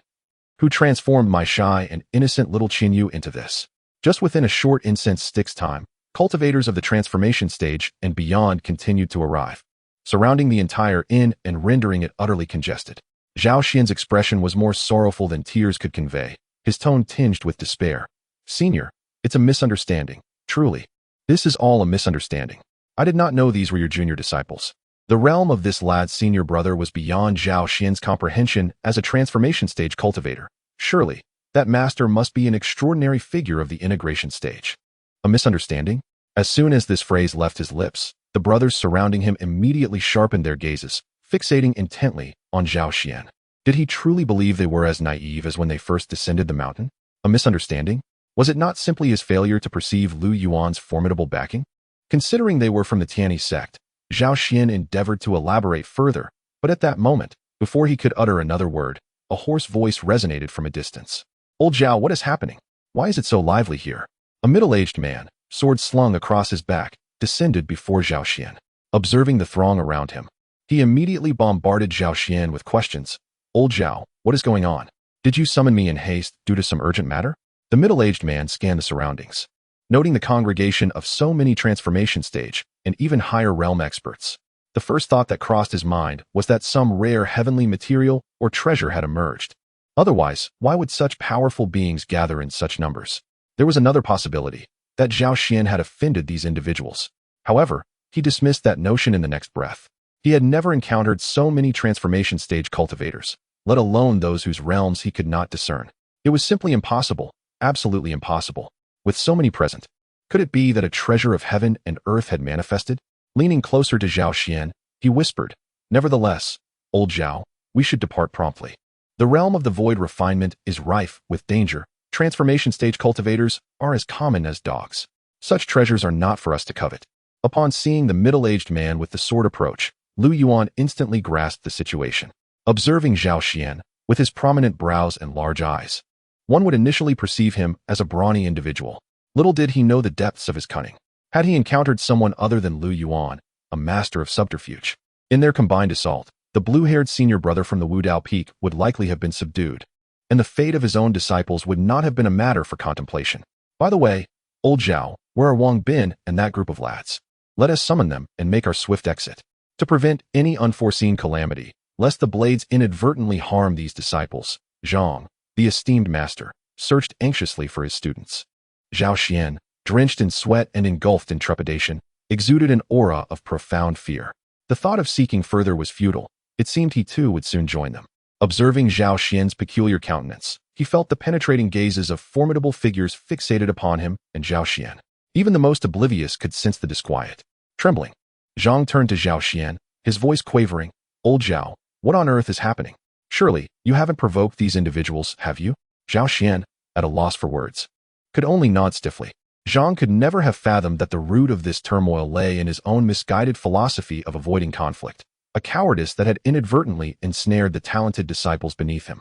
who transformed my shy and innocent little Qinyu into this. Just within a short incense stick's time, cultivators of the transformation stage and beyond continued to arrive, surrounding the entire inn and rendering it utterly congested. Zhao Xian's expression was more sorrowful than tears could convey, his tone tinged with despair. "Senior, it's a misunderstanding, truly. This is all a misunderstanding. I did not know these were your junior disciples." The realm of this lad's senior brother was beyond Zhao Xian's comprehension as a transformation stage cultivator. Surely, that master must be an extraordinary figure of the integration stage. A misunderstanding? As soon as this phrase left his lips, the brothers surrounding him immediately sharpened their gazes, fixating intently on Zhao Xian. Did he truly believe they were as naive as when they first descended the mountain? A misunderstanding? Was it not simply his failure to perceive Lu Yuan's formidable backing? Considering they were from the Tianyi Sect, Zhao Xian endeavored to elaborate further, but at that moment, before he could utter another word, a hoarse voice resonated from a distance. "Old Zhao, what is happening? Why is it so lively here?" A middle-aged man, sword slung across his back, descended before Zhao Xian. Observing the throng around him, he immediately bombarded Zhao Xian with questions. "Old Zhao, what is going on? Did you summon me in haste due to some urgent matter?" The middle-aged man scanned the surroundings, noting the congregation of so many transformation stage and even higher realm experts. The first thought that crossed his mind was that some rare heavenly material or treasure had emerged. Otherwise, why would such powerful beings gather in such numbers? There was another possibility, that Zhao Xian had offended these individuals. However, he dismissed that notion in the next breath. He had never encountered so many transformation stage cultivators, let alone those whose realms he could not discern. It was simply impossible, absolutely impossible, with so many present. Could it be that a treasure of heaven and earth had manifested? Leaning closer to Zhao Xian, he whispered, "Nevertheless, old Zhao, we should depart promptly. The realm of the void refinement is rife with danger. Transformation stage cultivators are as common as dogs. Such treasures are not for us to covet." Upon seeing the middle-aged man with the sword approach, Lu Yuan instantly grasped the situation. Observing Zhao Xian, with his prominent brows and large eyes, one would initially perceive him as a brawny individual. Little did he know the depths of his cunning. Had he encountered someone other than Lu Yuan, a master of subterfuge? In their combined assault, the blue-haired senior brother from the Wudao Peak would likely have been subdued, and the fate of his own disciples would not have been a matter for contemplation. By the way, old Zhao, where are Wang Bin and that group of lads? Let us summon them and make our swift exit. To prevent any unforeseen calamity, lest the blades inadvertently harm these disciples, Zhang, the esteemed master, searched anxiously for his students. Zhao Xian, drenched in sweat and engulfed in trepidation, exuded an aura of profound fear. The thought of seeking further was futile. It seemed he too would soon join them. Observing Zhao Xian's peculiar countenance, he felt the penetrating gazes of formidable figures fixated upon him and Zhao Xian. Even the most oblivious could sense the disquiet. Trembling, Zhang turned to Zhao Xian, his voice quavering. Old Zhao, what on earth is happening? Surely, you haven't provoked these individuals, have you? Zhao Xian, at a loss for words, could only nod stiffly. Zhang could never have fathomed that the root of this turmoil lay in his own misguided philosophy of avoiding conflict, a cowardice that had inadvertently ensnared the talented disciples beneath him.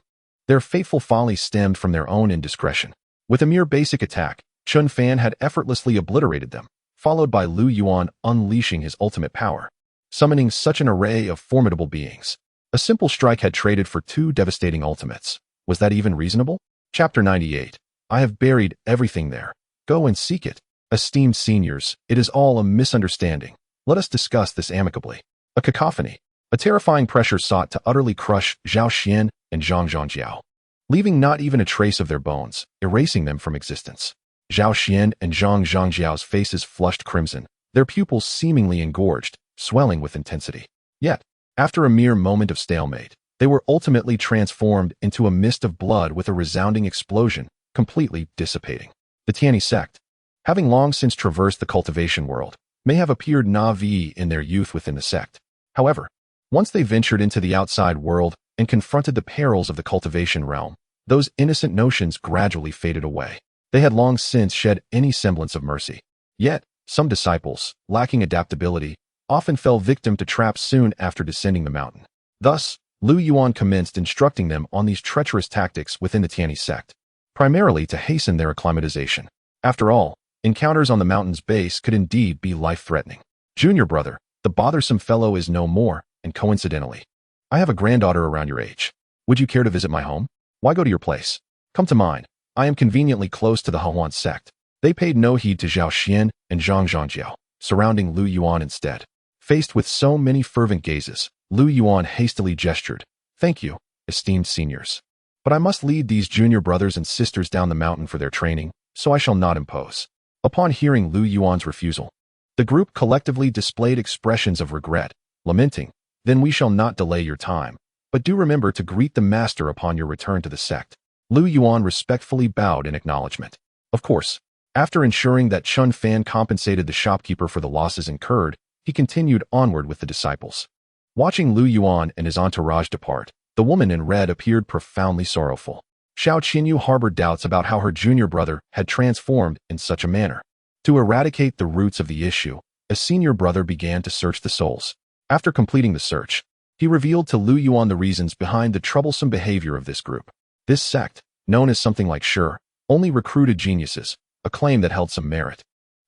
Their fateful folly stemmed from their own indiscretion. With a mere basic attack, Chun Fan had effortlessly obliterated them, followed by Lu Yuan unleashing his ultimate power, summoning such an array of formidable beings. A simple strike had traded for 2 devastating ultimates. Was that even reasonable? Chapter 98. I have buried everything there. Go and seek it. Esteemed seniors, it is all a misunderstanding. Let us discuss this amicably. A cacophony. A terrifying pressure sought to utterly crush Zhao Xian and Zhang Zhangjiao, leaving not even a trace of their bones, erasing them from existence. Zhao Xian and Zhang Zhangjiao's faces flushed crimson, their pupils seemingly engorged, swelling with intensity. Yet, after a mere moment of stalemate, they were ultimately transformed into a mist of blood with a resounding explosion, completely dissipating. The Tianyi Sect, having long since traversed the cultivation world, may have appeared naive in their youth within the sect. However, once they ventured into the outside world and confronted the perils of the cultivation realm, those innocent notions gradually faded away. They had long since shed any semblance of mercy. Yet, some disciples, lacking adaptability, often fell victim to traps soon after descending the mountain. Thus, Lu Yuan commenced instructing them on these treacherous tactics within the Tianyi Sect, primarily to hasten their acclimatization. After all, encounters on the mountain's base could indeed be life-threatening. Junior brother, the bothersome fellow is no more, and coincidentally, I have a granddaughter around your age. Would you care to visit my home? Why go to your place? Come to mine. I am conveniently close to the Yuan sect. They paid no heed to Zhao Xian and Zhang Zhangjiao, surrounding Lu Yuan instead. Faced with so many fervent gazes, Lu Yuan hastily gestured. Thank you, esteemed seniors. But I must lead these junior brothers and sisters down the mountain for their training, so I shall not impose. Upon hearing Lu Yuan's refusal, the group collectively displayed expressions of regret, lamenting, then we shall not delay your time, but do remember to greet the master upon your return to the sect. Lu Yuan respectfully bowed in acknowledgement. Of course, after ensuring that Chun Fan compensated the shopkeeper for the losses incurred, he continued onward with the disciples. Watching Lu Yuan and his entourage depart, the woman in red appeared profoundly sorrowful. Xiao Qinyu harbored doubts about how her junior brother had transformed in such a manner. To eradicate the roots of the issue, a senior brother began to search the souls. After completing the search, he revealed to Lu Yuan the reasons behind the troublesome behavior of this group. This sect, known as something like Sure, only recruited geniuses, a claim that held some merit.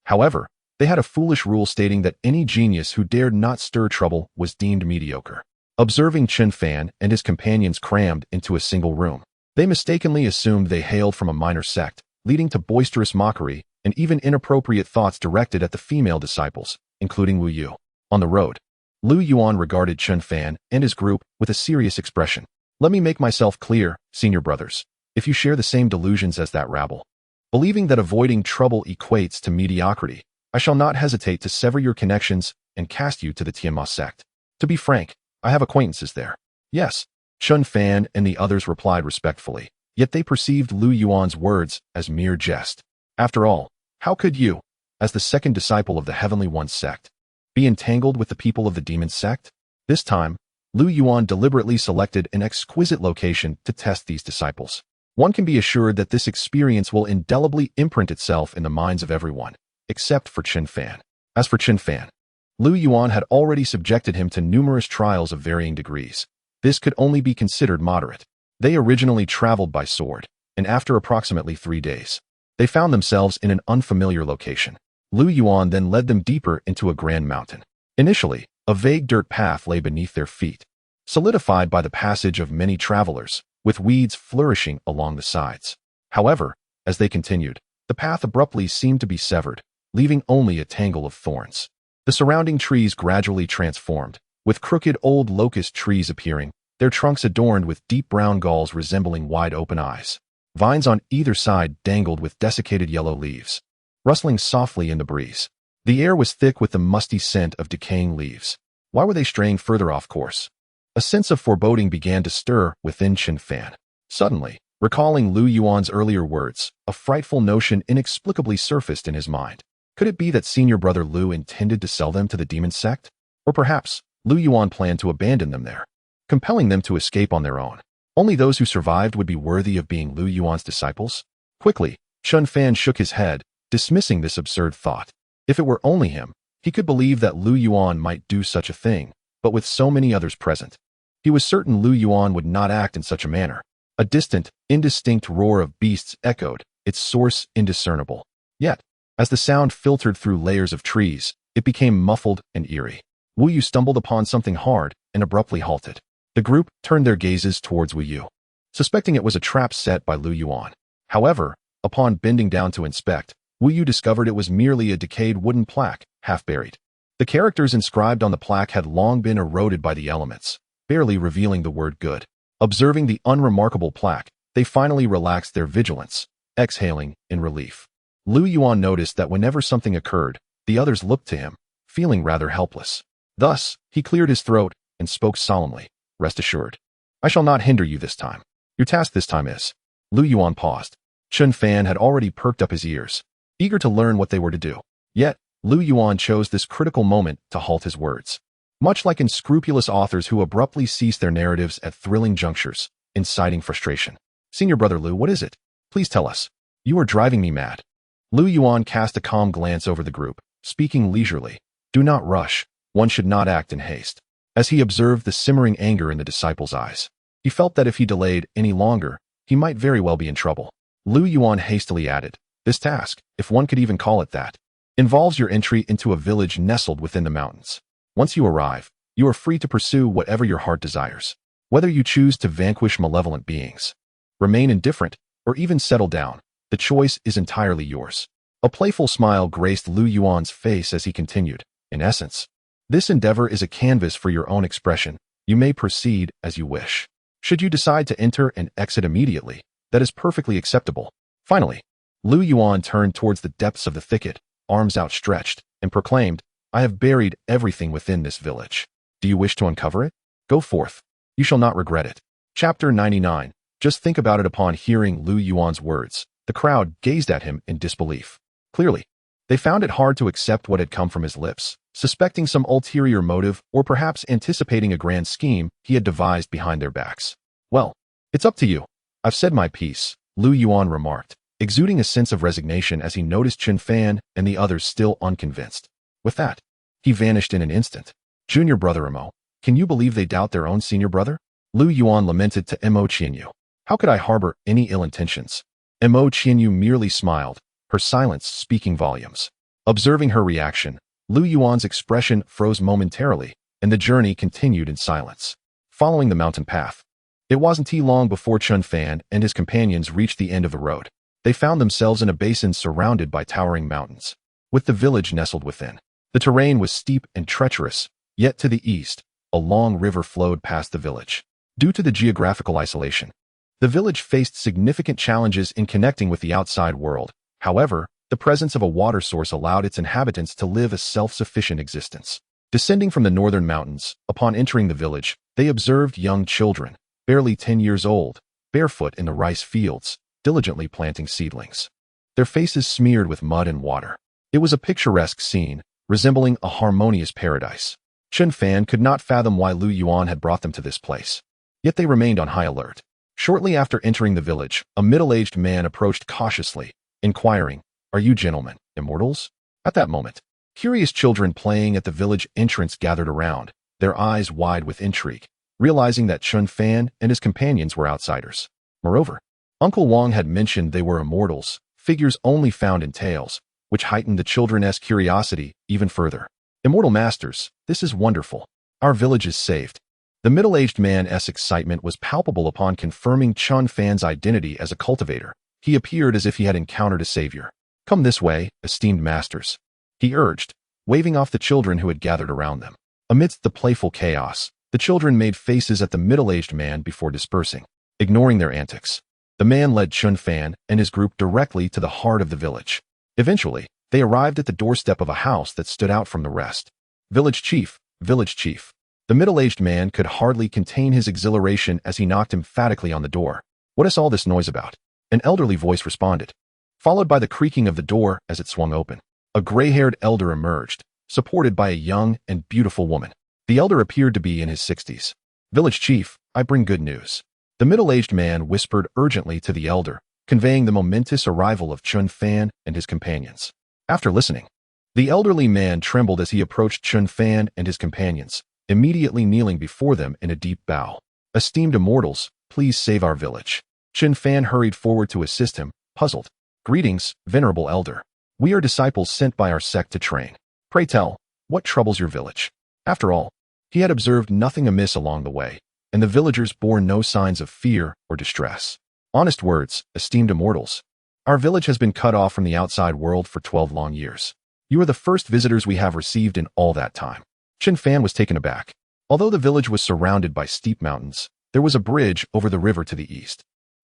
However, they had a foolish rule stating that any genius who dared not stir trouble was deemed mediocre. Observing Chun Fan and his companions crammed into a single room, they mistakenly assumed they hailed from a minor sect, leading to boisterous mockery and even inappropriate thoughts directed at the female disciples, including Wu Yu. On the road, Lu Yuan regarded Chun Fan and his group with a serious expression. Let me make myself clear, senior brothers, if you share the same delusions as that rabble, believing that avoiding trouble equates to mediocrity, I shall not hesitate to sever your connections and cast you to the Tianyi Sect. To be frank, I have acquaintances there. Yes, Chun Fan and the others replied respectfully, yet they perceived Lu Yuan's words as mere jest. After all, how could you, as the second disciple of the Heavenly One sect, be entangled with the people of the Demon Sect? This time, Lu Yuan deliberately selected an exquisite location to test these disciples. One can be assured that this experience will indelibly imprint itself in the minds of everyone, except for Chun Fan. As for Chun Fan, Lu Yuan had already subjected him to numerous trials of varying degrees. This could only be considered moderate. They originally traveled by sword, and after approximately 3 days, they found themselves in an unfamiliar location. Lu Yuan then led them deeper into a grand mountain. Initially, a vague dirt path lay beneath their feet. solidified by the passage of many travelers, with weeds flourishing along the sides. However, as they continued, the path abruptly seemed to be severed, leaving only a tangle of thorns. The surrounding trees gradually transformed, with crooked old locust trees appearing, their trunks adorned with deep brown galls resembling wide-open eyes. Vines on either side dangled with desiccated yellow leaves, rustling softly in the breeze. The air was thick with the musty scent of decaying leaves. Why were they straying further off course? A sense of foreboding began to stir within Chen Fan. Suddenly, recalling Lu Yuan's earlier words, a frightful notion inexplicably surfaced in his mind. Could it be that senior brother Lu intended to sell them to the demon sect? Or perhaps, Lu Yuan planned to abandon them there, compelling them to escape on their own. Only those who survived would be worthy of being Lu Yuan's disciples? Quickly, Chen Fan shook his head, dismissing this absurd thought. If it were only him, he could believe that Lu Yuan might do such a thing, but with so many others present, he was certain Lu Yuan would not act in such a manner. A distant, indistinct roar of beasts echoed, its source indiscernible. Yet, as the sound filtered through layers of trees, it became muffled and eerie. Wu Yu stumbled upon something hard and abruptly halted. The group turned their gazes towards Wu Yu, suspecting it was a trap set by Lu Yuan. However, upon bending down to inspect, Wu Yu discovered it was merely a decayed wooden plaque, half buried. The characters inscribed on the plaque had long been eroded by the elements, barely revealing the word good. Observing the unremarkable plaque, they finally relaxed their vigilance, exhaling in relief. Lu Yuan noticed that whenever something occurred, the others looked to him, feeling rather helpless. Thus, he cleared his throat and spoke solemnly. Rest assured, I shall not hinder you this time. Your task this time is. Lu Yuan paused. Chen Fan had already perked up his ears, eager to learn what they were to do. Yet, Lu Yuan chose this critical moment to halt his words. Much like unscrupulous authors who abruptly cease their narratives at thrilling junctures, inciting frustration. Senior brother Lu, what is it? Please tell us. You are driving me mad. Lu Yuan cast a calm glance over the group, speaking leisurely. Do not rush. One should not act in haste. As he observed the simmering anger in the disciples' eyes, he felt that if he delayed any longer, he might very well be in trouble. Lu Yuan hastily added, this task, if one could even call it that, involves your entry into a village nestled within the mountains. Once you arrive, you are free to pursue whatever your heart desires. Whether you choose to vanquish malevolent beings, remain indifferent, or even settle down, the choice is entirely yours. A playful smile graced Lu Yuan's face as he continued. In essence, this endeavor is a canvas for your own expression. You may proceed as you wish. Should you decide to enter and exit immediately, that is perfectly acceptable. Finally, Lu Yuan turned towards the depths of the thicket, arms outstretched, and proclaimed, I have buried everything within this village. Do you wish to uncover it? Go forth. You shall not regret it. Chapter 99. Just think about it. Upon hearing Lu Yuan's words, the crowd gazed at him in disbelief. Clearly, they found it hard to accept what had come from his lips, suspecting some ulterior motive or perhaps anticipating a grand scheme he had devised behind their backs. Well, it's up to you. I've said my piece, Lu Yuan remarked, exuding a sense of resignation as he noticed Chen Fan and the others still unconvinced. With that, he vanished in an instant. Junior brother Emo, can you believe they doubt their own senior brother? Lu Yuan lamented to Mo Qianyu. How could I harbor any ill intentions? Mo Qianyu merely smiled, her silence speaking volumes. Observing her reaction, Lu Yuan's expression froze momentarily, and the journey continued in silence. Following the mountain path, it wasn't long before Chen Fan and his companions reached the end of the road. They found themselves in a basin surrounded by towering mountains, with the village nestled within. The terrain was steep and treacherous, yet to the east, a long river flowed past the village. Due to the geographical isolation, the village faced significant challenges in connecting with the outside world. However, the presence of a water source allowed its inhabitants to live a self-sufficient existence. Descending from the northern mountains, upon entering the village, they observed young children, barely 10 years old, barefoot in the rice fields, diligently planting seedlings. Their faces smeared with mud and water. It was a picturesque scene, resembling a harmonious paradise. Chen Fan could not fathom why Lu Yuan had brought them to this place. Yet they remained on high alert. Shortly after entering the village, a middle-aged man approached cautiously, inquiring, Are you gentlemen immortals? At that moment, curious children playing at the village entrance gathered around, their eyes wide with intrigue, realizing that Chen Fan and his companions were outsiders. Moreover, Uncle Wang had mentioned they were immortals, figures only found in tales, which heightened the children's curiosity even further. Immortal masters, this is wonderful. Our village is saved. The middle-aged man's excitement was palpable upon confirming Chun Fan's identity as a cultivator. He appeared as if he had encountered a savior. "Come this way, esteemed masters," he urged, waving off the children who had gathered around them. Amidst the playful chaos, the children made faces at the middle-aged man before dispersing, ignoring their antics. The man led Chun Fan and his group directly to the heart of the village. Eventually, they arrived at the doorstep of a house that stood out from the rest. "Village chief, village chief." The middle-aged man could hardly contain his exhilaration as he knocked emphatically on the door. "What is all this noise about?" An elderly voice responded, followed by the creaking of the door as it swung open. A gray-haired elder emerged, supported by a young and beautiful woman. The elder appeared to be in his 60s. "Village chief, I bring good news." The middle-aged man whispered urgently to the elder, conveying the momentous arrival of Chun Fan and his companions. After listening, the elderly man trembled as he approached Chun Fan and his companions, immediately kneeling before them in a deep bow. "Esteemed immortals, please save our village." Chun Fan hurried forward to assist him, puzzled. "Greetings, venerable elder. We are disciples sent by our sect to train. Pray tell, what troubles your village?" After all, he had observed nothing amiss along the way, and the villagers bore no signs of fear or distress. "Honest words, esteemed immortals. Our village has been cut off from the outside world for 12 long years. You are the first visitors we have received in all that time." Chun Fan was taken aback. Although the village was surrounded by steep mountains, there was a bridge over the river to the east.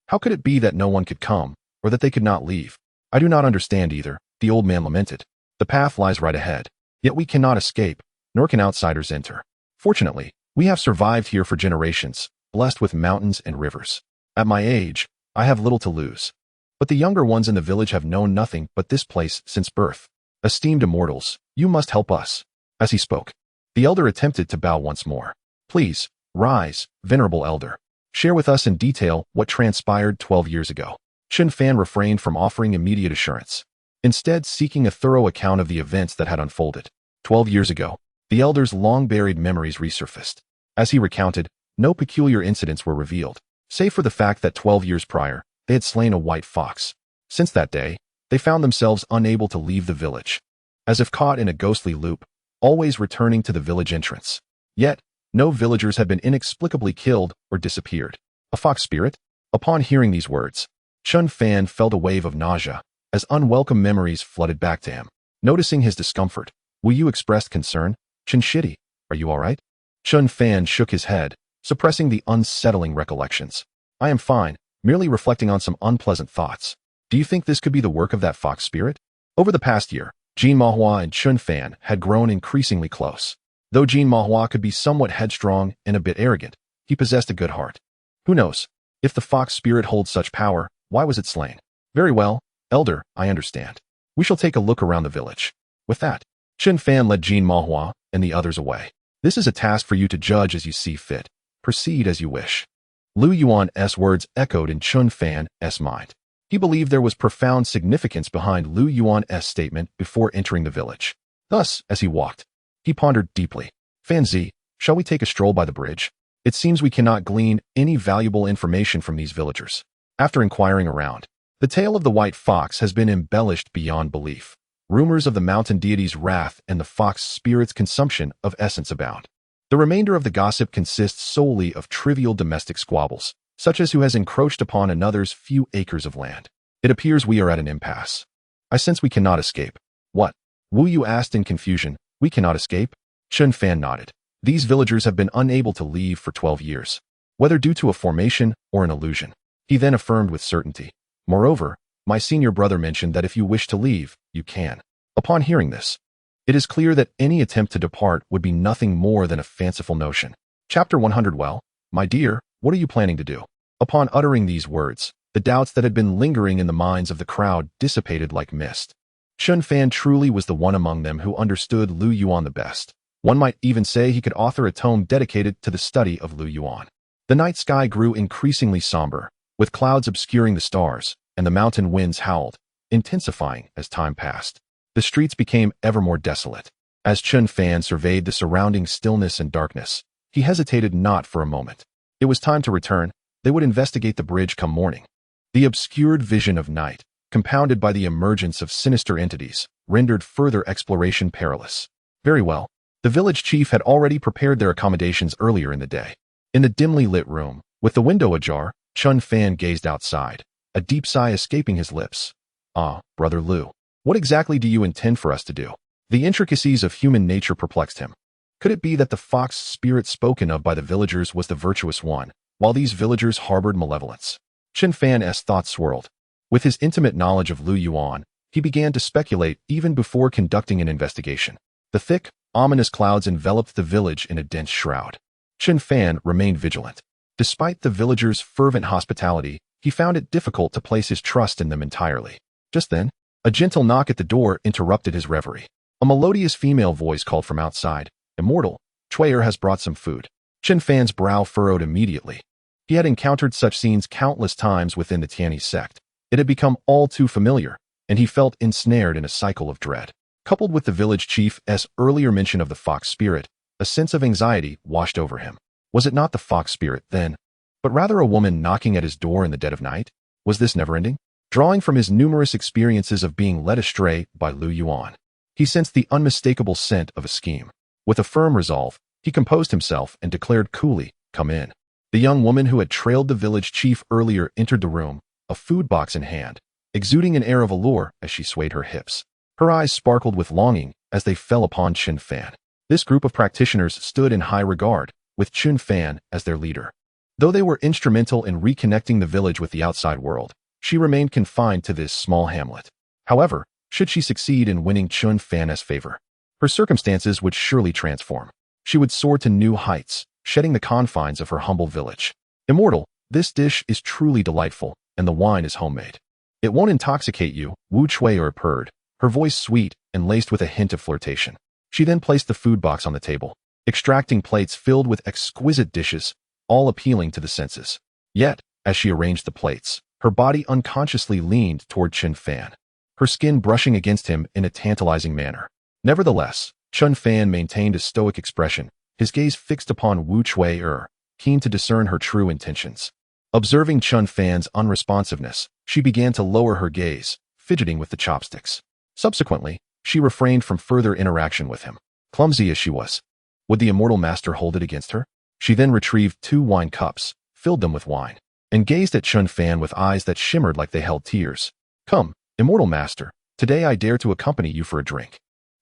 How could it be that no one could come, or that they could not leave? "I do not understand either," the old man lamented. "The path lies right ahead, yet we cannot escape, nor can outsiders enter. Fortunately, we have survived here for generations, blessed with mountains and rivers. At my age, I have little to lose. But the younger ones in the village have known nothing but this place since birth. Esteemed immortals, you must help us." As he spoke, the elder attempted to bow once more. "Please, rise, venerable elder. Share with us in detail what transpired 12 years ago." Chun Fan refrained from offering immediate assurance, instead seeking a thorough account of the events that had unfolded. 12 years ago, the elder's long-buried memories resurfaced. As he recounted, no peculiar incidents were revealed, save for the fact that 12 years prior, they had slain a white fox. Since that day, they found themselves unable to leave the village, as if caught in a ghostly loop, always returning to the village entrance. Yet, no villagers had been inexplicably killed or disappeared. A fox spirit? Upon hearing these words, Chun Fan felt a wave of nausea, as unwelcome memories flooded back to him. Noticing his discomfort, Wu Yu expressed concern. "Chun Shitty, are you all right?" Chun Fan shook his head, suppressing the unsettling recollections. "I am fine, merely reflecting on some unpleasant thoughts. Do you think this could be the work of that fox spirit?" Over the past year, Jin Mahua and Chun Fan had grown increasingly close. Though Jin Mahua could be somewhat headstrong and a bit arrogant, he possessed a good heart. Who knows? If the fox spirit holds such power, why was it slain? "Very well, elder, I understand. We shall take a look around the village." With that, Chun Fan led Jin Mahua and the others away. "This is a task for you to judge as you see fit. Proceed as you wish." Lu Yuan's words echoed in Chun Fan's mind. He believed there was profound significance behind Lu Yuan's statement before entering the village. Thus, as he walked, he pondered deeply. "Fanzi, shall we take a stroll by the bridge? It seems we cannot glean any valuable information from these villagers." After inquiring around, the tale of the white fox has been embellished beyond belief. Rumors of the mountain deity's wrath and the fox spirit's consumption of essence abound. The remainder of the gossip consists solely of trivial domestic squabbles, such as who has encroached upon another's few acres of land. It appears we are at an impasse. I sense we cannot escape. "What?" Wu Yu asked in confusion. "We cannot escape?" Chun Fan nodded. "These villagers have been unable to leave for 12 years, whether due to a formation or an illusion." He then affirmed with certainty. "Moreover, my senior brother mentioned that if you wish to leave, you can." Upon hearing this, it is clear that any attempt to depart would be nothing more than a fanciful notion. Chapter 100. Well, my dear, what are you planning to do? Upon uttering these words, the doubts that had been lingering in the minds of the crowd dissipated like mist. Chun Fan truly was the one among them who understood Lu Yuan the best. One might even say he could author a tome dedicated to the study of Lu Yuan. The night sky grew increasingly somber, with clouds obscuring the stars, and the mountain winds howled, intensifying as time passed. The streets became ever more desolate. As Chun Fan surveyed the surrounding stillness and darkness, he hesitated not for a moment. It was time to return. They would investigate the bridge come morning. The obscured vision of night, compounded by the emergence of sinister entities, rendered further exploration perilous. Very well. The village chief had already prepared their accommodations earlier in the day. In the dimly lit room, with the window ajar, Chun Fan gazed outside, a deep sigh escaping his lips. Ah, Brother Lu, what exactly do you intend for us to do? The intricacies of human nature perplexed him. Could it be that the fox spirit spoken of by the villagers was the virtuous one, while these villagers harbored malevolence? Chen Fan's thoughts swirled. With his intimate knowledge of Lu Yuan, he began to speculate even before conducting an investigation. The thick, ominous clouds enveloped the village in a dense shroud. Chen Fan remained vigilant. Despite the villagers' fervent hospitality, he found it difficult to place his trust in them entirely. Just then, a gentle knock at the door interrupted his reverie. A melodious female voice called from outside, "Immortal, Chuyer has brought some food." Chen Fan's brow furrowed immediately. He had encountered such scenes countless times within the Tianyi Sect. It had become all too familiar, and he felt ensnared in a cycle of dread. Coupled with the village chief's earlier mention of the fox spirit, a sense of anxiety washed over him. Was it not the fox spirit, then, but rather a woman knocking at his door in the dead of night? Was this never-ending? Drawing from his numerous experiences of being led astray by Lu Yuan, he sensed the unmistakable scent of a scheme. With a firm resolve, he composed himself and declared coolly, "Come in." The young woman who had trailed the village chief earlier entered the room, a food box in hand, exuding an air of allure as she swayed her hips. Her eyes sparkled with longing as they fell upon Chen Fan. This group of practitioners stood in high regard, with Chen Fan as their leader. Though they were instrumental in reconnecting the village with the outside world, she remained confined to this small hamlet. However, should she succeed in winning Chen Fan's favor, her circumstances would surely transform. She would soar to new heights, shedding the confines of her humble village. "Immortal, this dish is truly delightful, and the wine is homemade. It won't intoxicate you," Wu Chuyer purred, her voice sweet and laced with a hint of flirtation. She then placed the food box on the table, extracting plates filled with exquisite dishes, all appealing to the senses. Yet, as she arranged the plates, her body unconsciously leaned toward Chen Fan, her skin brushing against him in a tantalizing manner. Nevertheless, Chen Fan maintained a stoic expression, his gaze fixed upon Wu Chuyer, keen to discern her true intentions. Observing Chen Fan's unresponsiveness, she began to lower her gaze, fidgeting with the chopsticks. Subsequently, she refrained from further interaction with him. Clumsy as she was, would the immortal master hold it against her? She then retrieved 2 wine cups, filled them with wine, and gazed at Chen Fan with eyes that shimmered like they held tears. "Come, immortal master, today I dare to accompany you for a drink."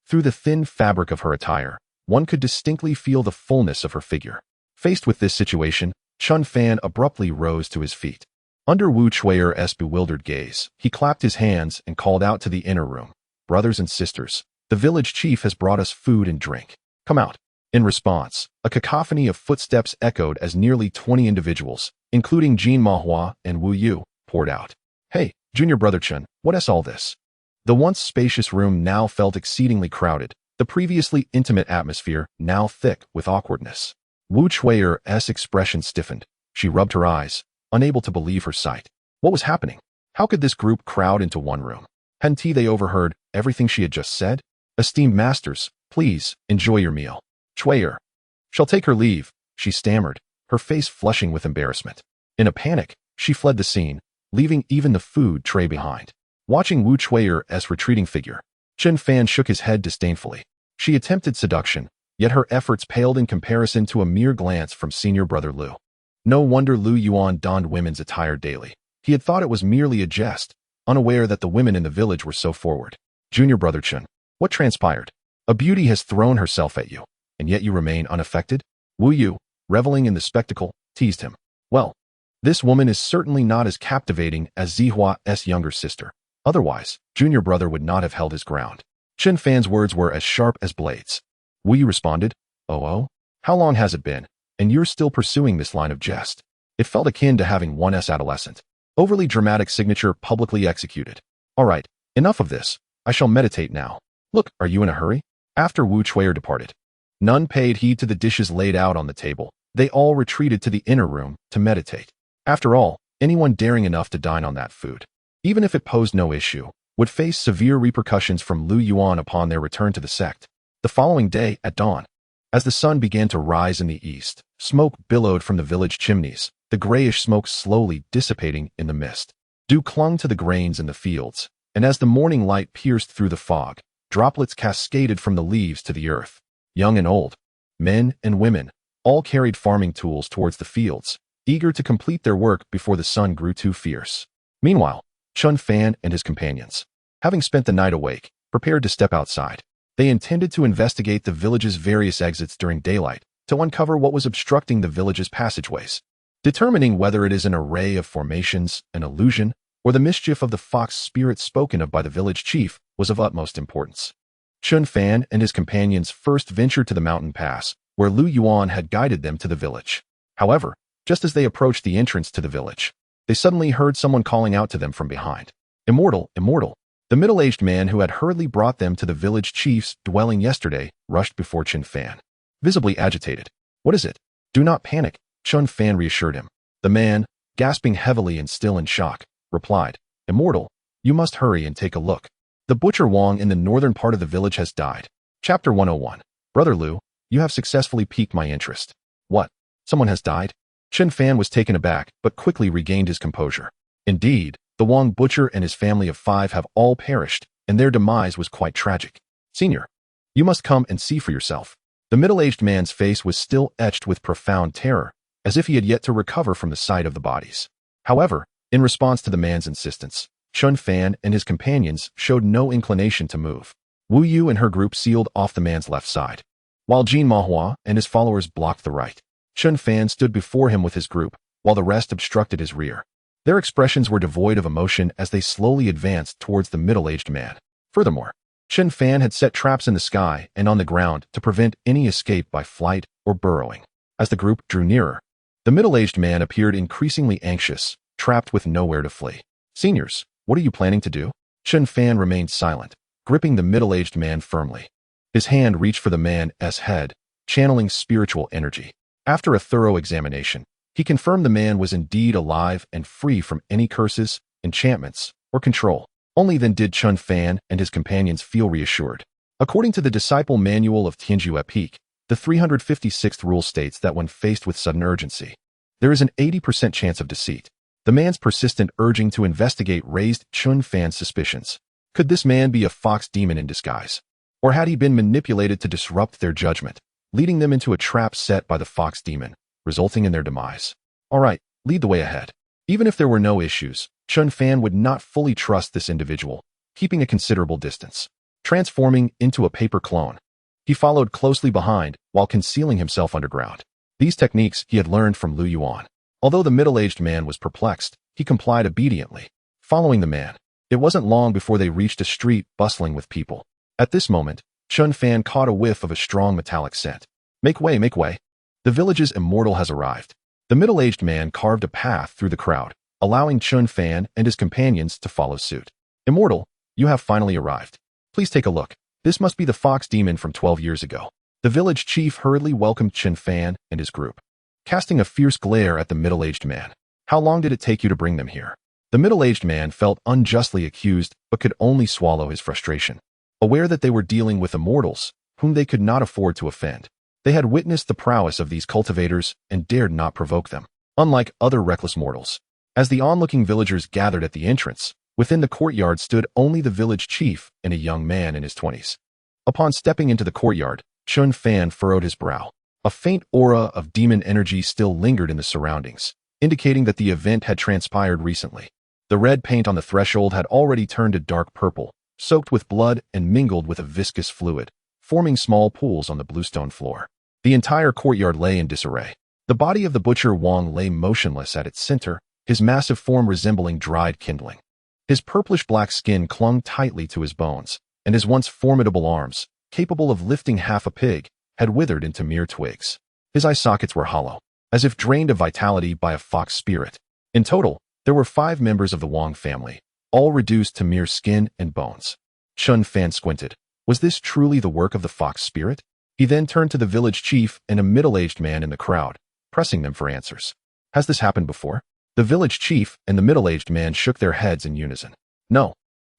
Through the thin fabric of her attire, one could distinctly feel the fullness of her figure. Faced with this situation, Chen Fan abruptly rose to his feet. Under Wu Chuier's bewildered gaze, he clapped his hands and called out to the inner room, "Brothers and sisters, the village chief has brought us food and drink. Come out." In response, a cacophony of footsteps echoed as nearly 20 individuals, including Jin Mahua and Wu Yu, poured out. "Hey, junior brother Chen, what's all this?" The once spacious room now felt exceedingly crowded, the previously intimate atmosphere now thick with awkwardness. Wu Chuier's expression stiffened. She rubbed her eyes, unable to believe her sight. What was happening? How could this group crowd into one room? Hadn't they overheard everything she had just said? "Esteemed masters, please, enjoy your meal. Chuyer shall take her leave," she stammered, her face flushing with embarrassment. In a panic, she fled the scene, leaving even the food tray behind. Watching Wu Chuier's retreating figure, Chen Fan shook his head disdainfully. She attempted seduction, yet her efforts paled in comparison to a mere glance from senior brother Lu. No wonder Lu Yuan donned women's attire daily. He had thought it was merely a jest, unaware that the women in the village were so forward. "Junior brother Chen, what transpired? A beauty has thrown herself at you, and yet you remain unaffected?" Wu Yu, reveling in the spectacle, teased him. "Well, this woman is certainly not as captivating as Zihua's younger sister. Otherwise, junior brother would not have held his ground." Chen Fan's words were as sharp as blades. Wu Yu responded, "Oh, how long has it been? And you're still pursuing this line of jest?" It felt akin to having one's adolescent. Overly dramatic signature publicly executed. "All right, enough of this. I shall meditate now. Look, are you in a hurry?" After Wu Chuyer departed, none paid heed to the dishes laid out on the table. They all retreated to the inner room to meditate. After all, anyone daring enough to dine on that food, even if it posed no issue, would face severe repercussions from Lu Yuan upon their return to the sect. The following day, at dawn, as the sun began to rise in the east, smoke billowed from the village chimneys, the grayish smoke slowly dissipating in the mist. Dew clung to the grains in the fields, and as the morning light pierced through the fog, droplets cascaded from the leaves to the earth. Young and old, men and women, All carried farming tools towards the fields, eager to complete their work before the sun grew too fierce. Meanwhile, Chun Fan and his companions, having spent the night awake, prepared to step outside. They intended to investigate the village's various exits during daylight to uncover what was obstructing the village's passageways. Determining whether it is an array of formations, an illusion, or the mischief of the fox spirit spoken of by the village chief was of utmost importance. Chun Fan and his companions first ventured to the mountain pass, where Yuan had guided them to the village. However, just as they approached the entrance to the village, they suddenly heard someone calling out to them from behind. "Immortal, immortal!" The middle-aged man who had hurriedly brought them to the village chief's dwelling yesterday rushed before Chun Fan, visibly agitated. "What is it?" "Do not panic," Chun Fan reassured him. The man, gasping heavily and still in shock, replied, "Immortal, you must hurry and take a look. The butcher Wang in the northern part of the village has died." Chapter 101. "Brother Liu, you have successfully piqued my interest." "What? Someone has died?" Chun Fan was taken aback, but quickly regained his composure. "Indeed, the Wang butcher and his family of 5 have all perished, and their demise was quite tragic. Senior, you must come and see for yourself." The middle-aged man's face was still etched with profound terror, as if he had yet to recover from the sight of the bodies. However, in response to the man's insistence, Chun Fan and his companions showed no inclination to move. Wu Yu and her group sealed off the man's left side, while Jin Mahua and his followers blocked the right. Chun Fan stood before him with his group, while the rest obstructed his rear. Their expressions were devoid of emotion as they slowly advanced towards the middle-aged man. Furthermore, Chun Fan had set traps in the sky and on the ground to prevent any escape by flight or burrowing. As the group drew nearer, the middle-aged man appeared increasingly anxious, trapped with nowhere to flee. "Seniors, what are you planning to do?" Chun Fan remained silent, gripping the middle-aged man firmly. His hand reached for the man's head, channeling spiritual energy. After a thorough examination, he confirmed the man was indeed alive and free from any curses, enchantments, or control. Only then did Chun Fan and his companions feel reassured. According to the disciple manual of Tianyi Sect, the 356th rule states that when faced with sudden urgency, there is an 80% chance of deceit. The man's persistent urging to investigate raised Chun Fan's suspicions. Could this man be a fox demon in disguise? Or had he been manipulated to disrupt their judgment, leading them into a trap set by the fox demon, resulting in their demise? All right, lead the way ahead. Even if there were no issues, Chun Fan would not fully trust this individual, keeping a considerable distance. Transforming into a paper clone, he followed closely behind while concealing himself underground. These techniques he had learned from Yuan. Although the middle-aged man was perplexed, he complied obediently, following the man. It wasn't long before they reached a street bustling with people. At this moment, Chun Fan caught a whiff of a strong metallic scent. Make way, make way. The village's immortal has arrived." The middle-aged man carved a path through the crowd, allowing Chun Fan and his companions to follow suit. "Immortal, you have finally arrived. Please take a look. This must be the fox demon from 12 years ago." The village chief hurriedly welcomed Chun Fan and his group, casting a fierce glare at the middle-aged man. "How long did it take you to bring them here?" The middle-aged man felt unjustly accused but could only swallow his frustration. Aware that they were dealing with immortals, whom they could not afford to offend, they had witnessed the prowess of these cultivators and dared not provoke them, unlike other reckless mortals. As the onlooking villagers gathered at the entrance, within the courtyard stood only the village chief and a young man in his 20s. Upon stepping into the courtyard, Chun Fan furrowed his brow. A faint aura of demon energy still lingered in the surroundings, indicating that the event had transpired recently. The red paint on the threshold had already turned a dark purple, soaked with blood and mingled with a viscous fluid, forming small pools on the bluestone floor. The entire courtyard lay in disarray. The body of the butcher Wang lay motionless at its center, his massive form resembling dried kindling. His purplish-black skin clung tightly to his bones, and his once formidable arms, capable of lifting half a pig, had withered into mere twigs. His eye sockets were hollow, as if drained of vitality by a fox spirit. In total, there were 5 members of the Wang family, all reduced to mere skin and bones. Chun Fan squinted. Was this truly the work of the fox spirit? He then turned to the village chief and a middle-aged man in the crowd, pressing them for answers. Has this happened before? The village chief and the middle-aged man shook their heads in unison. No.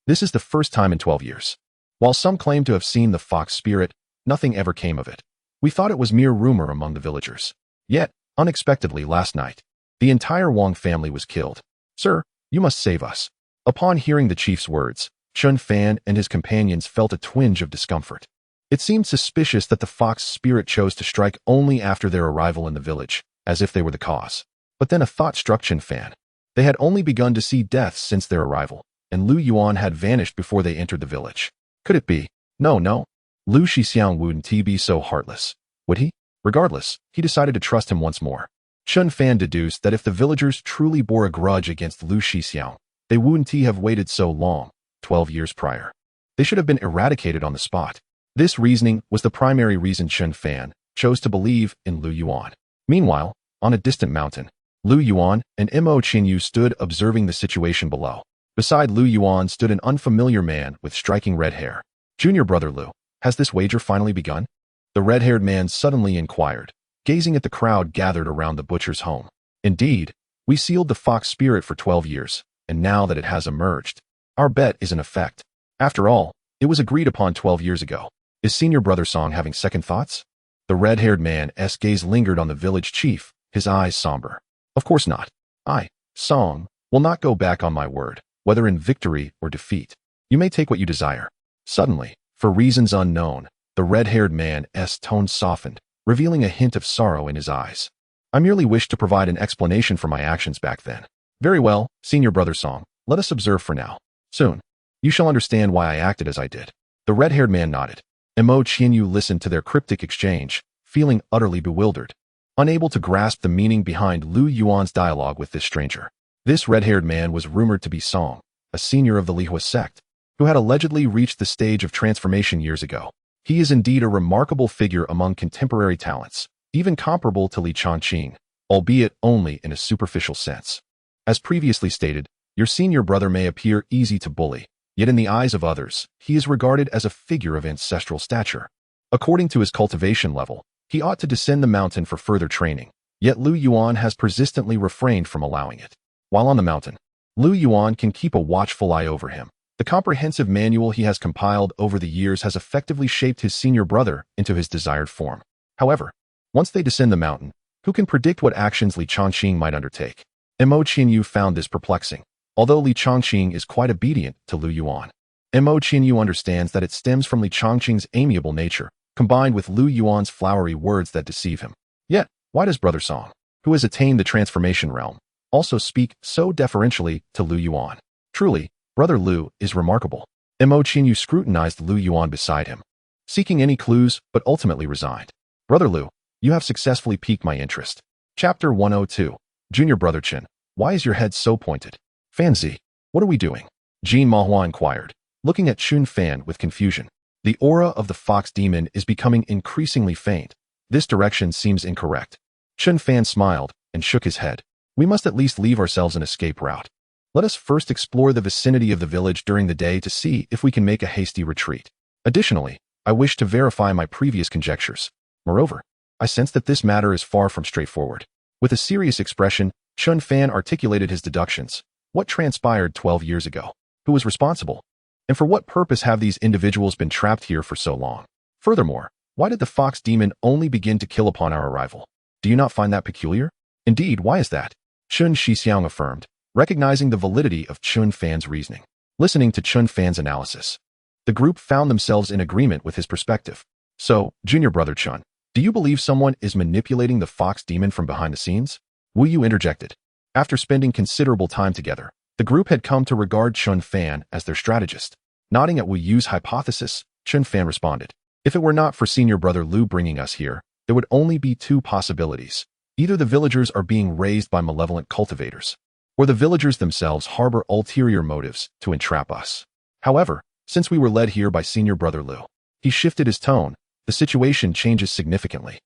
This is the first time in 12 years. While some claim to have seen the fox spirit, nothing ever came of it. We thought it was mere rumor among the villagers. Yet, unexpectedly last night, the entire Wang family was killed. Sir, you must save us. Upon hearing the chief's words, Chun Fan and his companions felt a twinge of discomfort. It seemed suspicious that the fox spirit chose to strike only after their arrival in the village, as if they were the cause. But then a thought struck Chen Fan. They had only begun to see deaths since their arrival, and Lu Yuan had vanished before they entered the village. Could it be? No. Lu Shixiang wouldn't be so heartless, would he? Regardless, he decided to trust him once more. Chen Fan deduced that if the villagers truly bore a grudge against Lu Shixiang, they wouldn't have waited so long, 12 years prior. They should have been eradicated on the spot. This reasoning was the primary reason Chen Fan chose to believe in Lu Yuan. Meanwhile, on a distant mountain, Lu Yuan and Mo Qinyu stood observing the situation below. Beside Lu Yuan stood an unfamiliar man with striking red hair. Junior brother Lu, has this wager finally begun? The red-haired man suddenly inquired, gazing at the crowd gathered around the butcher's home. Indeed, we sealed the fox spirit for 12 years, and now that it has emerged, our bet is in effect. After all, it was agreed upon 12 years ago. Is senior brother Song having second thoughts? The red-haired man's gaze lingered on the village chief, his eyes somber. Of course not. I, Song, will not go back on my word, whether in victory or defeat. You may take what you desire. Suddenly, for reasons unknown, the red-haired man's tone softened, revealing a hint of sorrow in his eyes. I merely wished to provide an explanation for my actions back then. Very well, senior brother Song, let us observe for now. Soon, you shall understand why I acted as I did. The red-haired man nodded. Mo Qinyu listened to their cryptic exchange, feeling utterly bewildered, unable to grasp the meaning behind Lu Yuan's dialogue with this stranger. This red-haired man was rumored to be Song, a senior of the Tianyi Sect, who had allegedly reached the stage of transformation years ago. He is indeed a remarkable figure among contemporary talents, even comparable to Li Changqing, albeit only in a superficial sense. As previously stated, your senior brother may appear easy to bully, yet in the eyes of others, he is regarded as a figure of ancestral stature. According to his cultivation level, he ought to descend the mountain for further training, yet Lu Yuan has persistently refrained from allowing it. While on the mountain, Lu Yuan can keep a watchful eye over him. The comprehensive manual he has compiled over the years has effectively shaped his senior brother into his desired form. However, once they descend the mountain, who can predict what actions Li Changqing might undertake? Mo Qinyu found this perplexing. Although Li Changqing is quite obedient to Lu Yuan, Mo Qinyu understands that it stems from Li Changqing's amiable nature, combined with Lu Yuan's flowery words that deceive him. Yet, why does brother Song, who has attained the transformation realm, also speak so deferentially to Lu Yuan? Truly, brother Lu is remarkable. Mo Qinyu scrutinized Lu Yuan beside him, seeking any clues, but ultimately resigned. Brother Lu, you have successfully piqued my interest. Chapter 102. Junior brother Chen, why is your head so pointed? Fanzi, what are we doing? Jean Mahua inquired, looking at Chun Fan with confusion. The aura of the fox demon is becoming increasingly faint. This direction seems incorrect. Chun Fan smiled and shook his head. We must at least leave ourselves an escape route. Let us first explore the vicinity of the village during the day to see if we can make a hasty retreat. Additionally, I wish to verify my previous conjectures. Moreover, I sense that this matter is far from straightforward. With a serious expression, Chun Fan articulated his deductions. What transpired 12 years ago? Who was responsible? And for what purpose have these individuals been trapped here for so long? Furthermore, why did the fox demon only begin to kill upon our arrival? Do you not find that peculiar? Indeed, why is that? Chun Shixiang affirmed, recognizing the validity of Chun Fan's reasoning. Listening to Chun Fan's analysis, the group found themselves in agreement with his perspective. So, junior brother Chun, do you believe someone is manipulating the fox demon from behind the scenes? Wu Yu interjected. After spending considerable time together, the group had come to regard Chun Fan as their strategist. Nodding at Wu Yu's hypothesis, Chun Fan responded, if it were not for senior brother Lu bringing us here, there would only be two possibilities. Either the villagers are being raised by malevolent cultivators, or the villagers themselves harbor ulterior motives to entrap us. However, since we were led here by senior brother Lu, he shifted his tone, the situation changes significantly.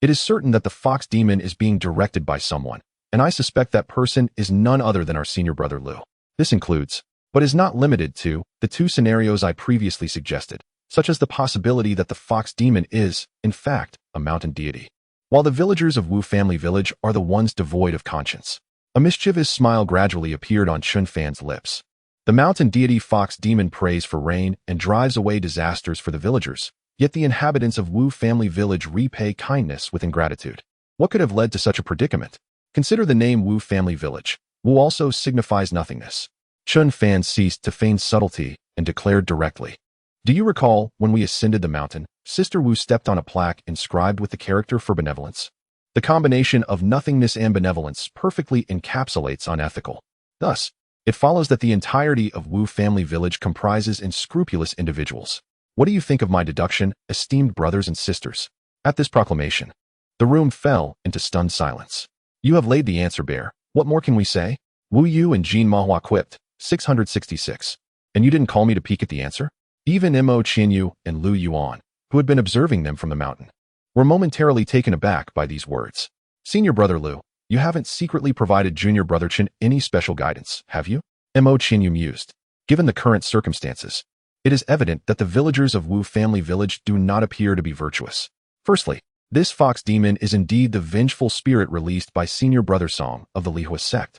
It is certain that the fox demon is being directed by someone, and I suspect that person is none other than our senior brother Lu. This includes, but is not limited to, the two scenarios I previously suggested, such as the possibility that the fox demon is, in fact, a mountain deity, while the villagers of Wu family village are the ones devoid of conscience. A mischievous smile gradually appeared on Chun Fan's lips. The mountain deity fox demon prays for rain and drives away disasters for the villagers, yet the inhabitants of Wu family village repay kindness with ingratitude. What could have led to such a predicament? Consider the name Wu family village. Wu also signifies nothingness. Chun Fan ceased to feign subtlety and declared directly. Do you recall when we ascended the mountain, Sister Wu stepped on a plaque inscribed with the character for benevolence. The combination of nothingness and benevolence perfectly encapsulates unethical. Thus, it follows that the entirety of Wu family village comprises unscrupulous individuals. What do you think of my deduction, esteemed brothers and sisters? At this proclamation, the room fell into stunned silence. You have laid the answer bare. What more can we say? Wu Yu and Jin Mahua quipped, 666. And you didn't call me to peek at the answer? Even Mo Qianyu and Lu Yuan, who had been observing them from the mountain, were momentarily taken aback by these words. Senior brother Lu, you haven't secretly provided junior brother Chen any special guidance, have you? Mo Qianyu mused. Given the current circumstances, it is evident that the villagers of Wu family village do not appear to be virtuous. Firstly, this fox demon is indeed the vengeful spirit released by senior brother Song of the Tianyi Sect.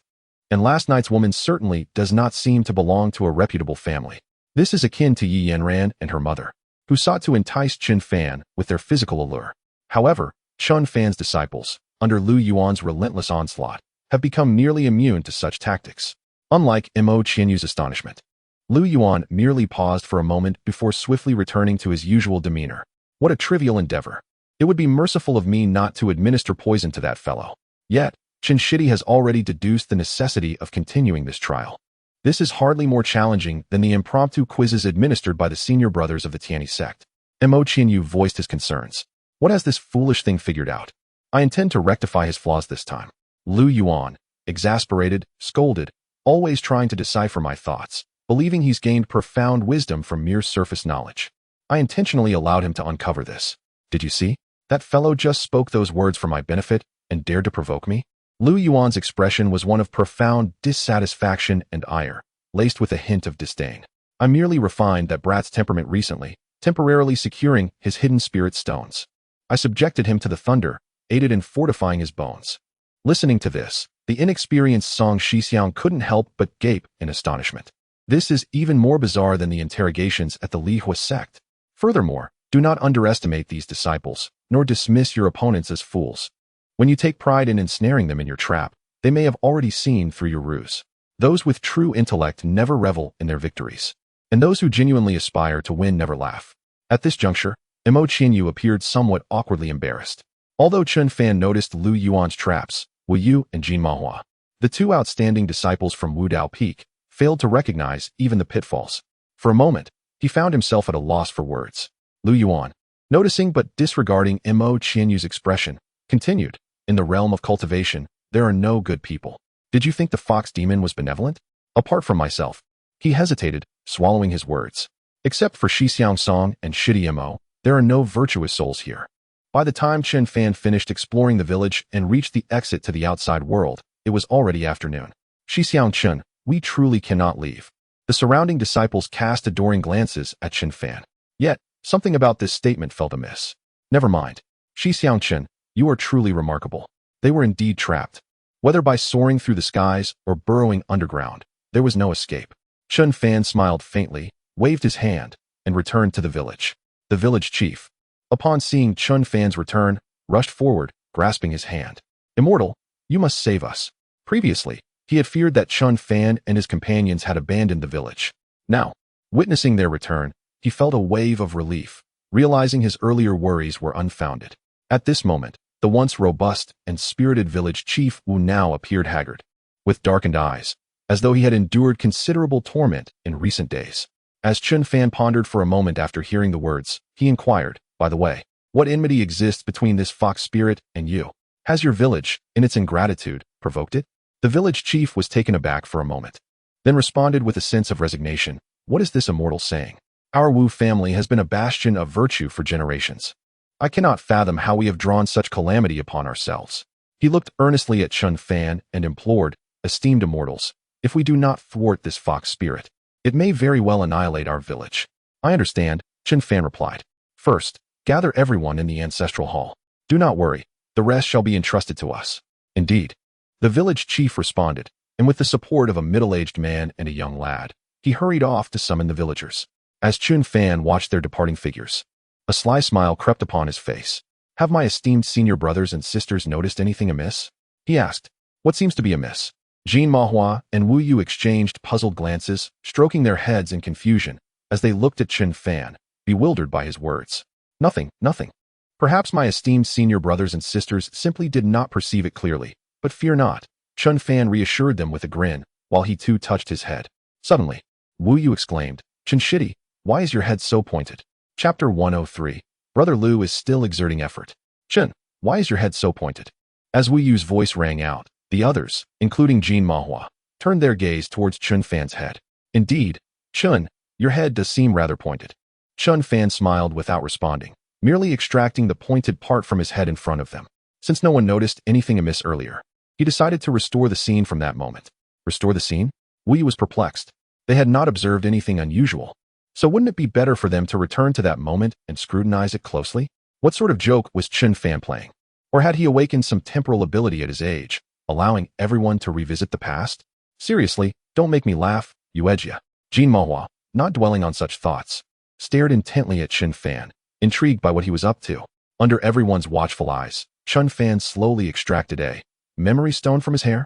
And last night's woman certainly does not seem to belong to a reputable family. This is akin to Yi Yanran and her mother, who sought to entice Chen Fan with their physical allure. However, Chen Fan's disciples, under Lu Yuan's relentless onslaught, have become nearly immune to such tactics. Unlike Mo Qianyu's astonishment, Lu Yuan merely paused for a moment before swiftly returning to his usual demeanor. What a trivial endeavor. It would be merciful of me not to administer poison to that fellow. Yet, Chen Shidi has already deduced the necessity of continuing this trial. This is hardly more challenging than the impromptu quizzes administered by the senior brothers of the Tianyi Sect. Mo Qianyu voiced his concerns. What has this foolish thing figured out? I intend to rectify his flaws this time. Lu Yuan, exasperated, scolded, always trying to decipher my thoughts, believing he's gained profound wisdom from mere surface knowledge. I intentionally allowed him to uncover this. Did you see? That fellow just spoke those words for my benefit and dared to provoke me? Lu Yuan's expression was one of profound dissatisfaction and ire, laced with a hint of disdain. I merely refined that brat's temperament recently, temporarily securing his hidden spirit stones. I subjected him to the thunder, aided in fortifying his bones. Listening to this, the inexperienced Song Shixiang couldn't help but gape in astonishment. This is even more bizarre than the interrogations at the Tianyi Sect. Furthermore, do not underestimate these disciples, nor dismiss your opponents as fools. When you take pride in ensnaring them in your trap, they may have already seen through your ruse. Those with true intellect never revel in their victories, and those who genuinely aspire to win never laugh. At this juncture, Mo Qianyu appeared somewhat awkwardly embarrassed. Although Chen Fan noticed Lu Yuan's traps, Wu Yu and Jin Mahua, the two outstanding disciples from Wudao Peak, failed to recognize even the pitfalls. For a moment, he found himself at a loss for words. Lu Yuan, noticing but disregarding Mo Qianyu's expression, continued, in the realm of cultivation, there are no good people. Did you think the fox demon was benevolent? Apart from myself. He hesitated, swallowing his words. Except for Shixiang Song and Shidi Mo, there are no virtuous souls here. By the time Chen Fan finished exploring the village and reached the exit to the outside world, it was already afternoon. Shixiang Chen, we truly cannot leave. The surrounding disciples cast adoring glances at Chen Fan. Yet, something about this statement felt amiss. Never mind. Shixiang Chen, you are truly remarkable. They were indeed trapped. Whether by soaring through the skies or burrowing underground, there was no escape. Chen Fan smiled faintly, waved his hand, and returned to the village. The village chief, upon seeing Chen Fan's return, rushed forward, grasping his hand. Immortal, you must save us. Previously, he had feared that Chen Fan and his companions had abandoned the village. Now, witnessing their return, he felt a wave of relief, realizing his earlier worries were unfounded. At this moment, the once robust and spirited village chief Wu now appeared haggard, with darkened eyes, as though he had endured considerable torment in recent days. As Chen Fan pondered for a moment after hearing the words, he inquired, by the way, what enmity exists between this fox spirit and you? Has your village, in its ingratitude, provoked it? The village chief was taken aback for a moment, then responded with a sense of resignation. What is this immortal saying? Our Wu family has been a bastion of virtue for generations. I cannot fathom how we have drawn such calamity upon ourselves. He looked earnestly at Chen Fan and implored, esteemed immortals, if we do not thwart this fox spirit, it may very well annihilate our village. I understand, Chen Fan replied. First, gather everyone in the ancestral hall. Do not worry, the rest shall be entrusted to us. Indeed. The village chief responded, and with the support of a middle-aged man and a young lad, he hurried off to summon the villagers. As Chen Fan watched their departing figures, a sly smile crept upon his face. Have my esteemed senior brothers and sisters noticed anything amiss? He asked. What seems to be amiss? Jin Mahua and Wu Yu exchanged puzzled glances, stroking their heads in confusion as they looked at Chen Fan, bewildered by his words. Nothing, nothing. Perhaps my esteemed senior brothers and sisters simply did not perceive it clearly, but fear not. Chun Fan reassured them with a grin, while he too touched his head. Suddenly, Wu Yu exclaimed, Chen Shitty, why is your head so pointed? Chapter 103. Brother Lu is still exerting effort. Chen, why is your head so pointed? As Wu Yu's voice rang out, the others, including Jin Mahua, turned their gaze towards Chun Fan's head. Indeed, Chun, your head does seem rather pointed. Chun Fan smiled without responding, merely extracting the pointed part from his head in front of them. Since no one noticed anything amiss earlier, he decided to restore the scene from that moment. Restore the scene? Wu Yu was perplexed. They had not observed anything unusual. So wouldn't it be better for them to return to that moment and scrutinize it closely? What sort of joke was Chun Fan playing? Or had he awakened some temporal ability at his age, allowing everyone to revisit the past? Seriously, don't make me laugh, Yuejia. Jin Mahua, not dwelling on such thoughts, stared intently at Chun Fan, intrigued by what he was up to. Under everyone's watchful eyes, Chun Fan slowly extracted a memory stone from his hair.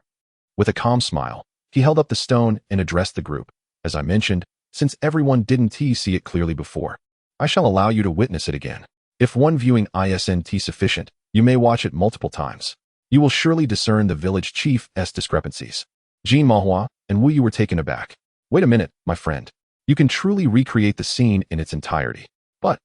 With a calm smile, he held up the stone and addressed the group. As I mentioned, since everyone didn't see it clearly before, I shall allow you to witness it again. If one viewing isn't sufficient, you may watch it multiple times. You will surely discern the village chief's discrepancies. Jin Mahua and Wu Yu were taken aback. Wait a minute, my friend. You can truly recreate the scene in its entirety. But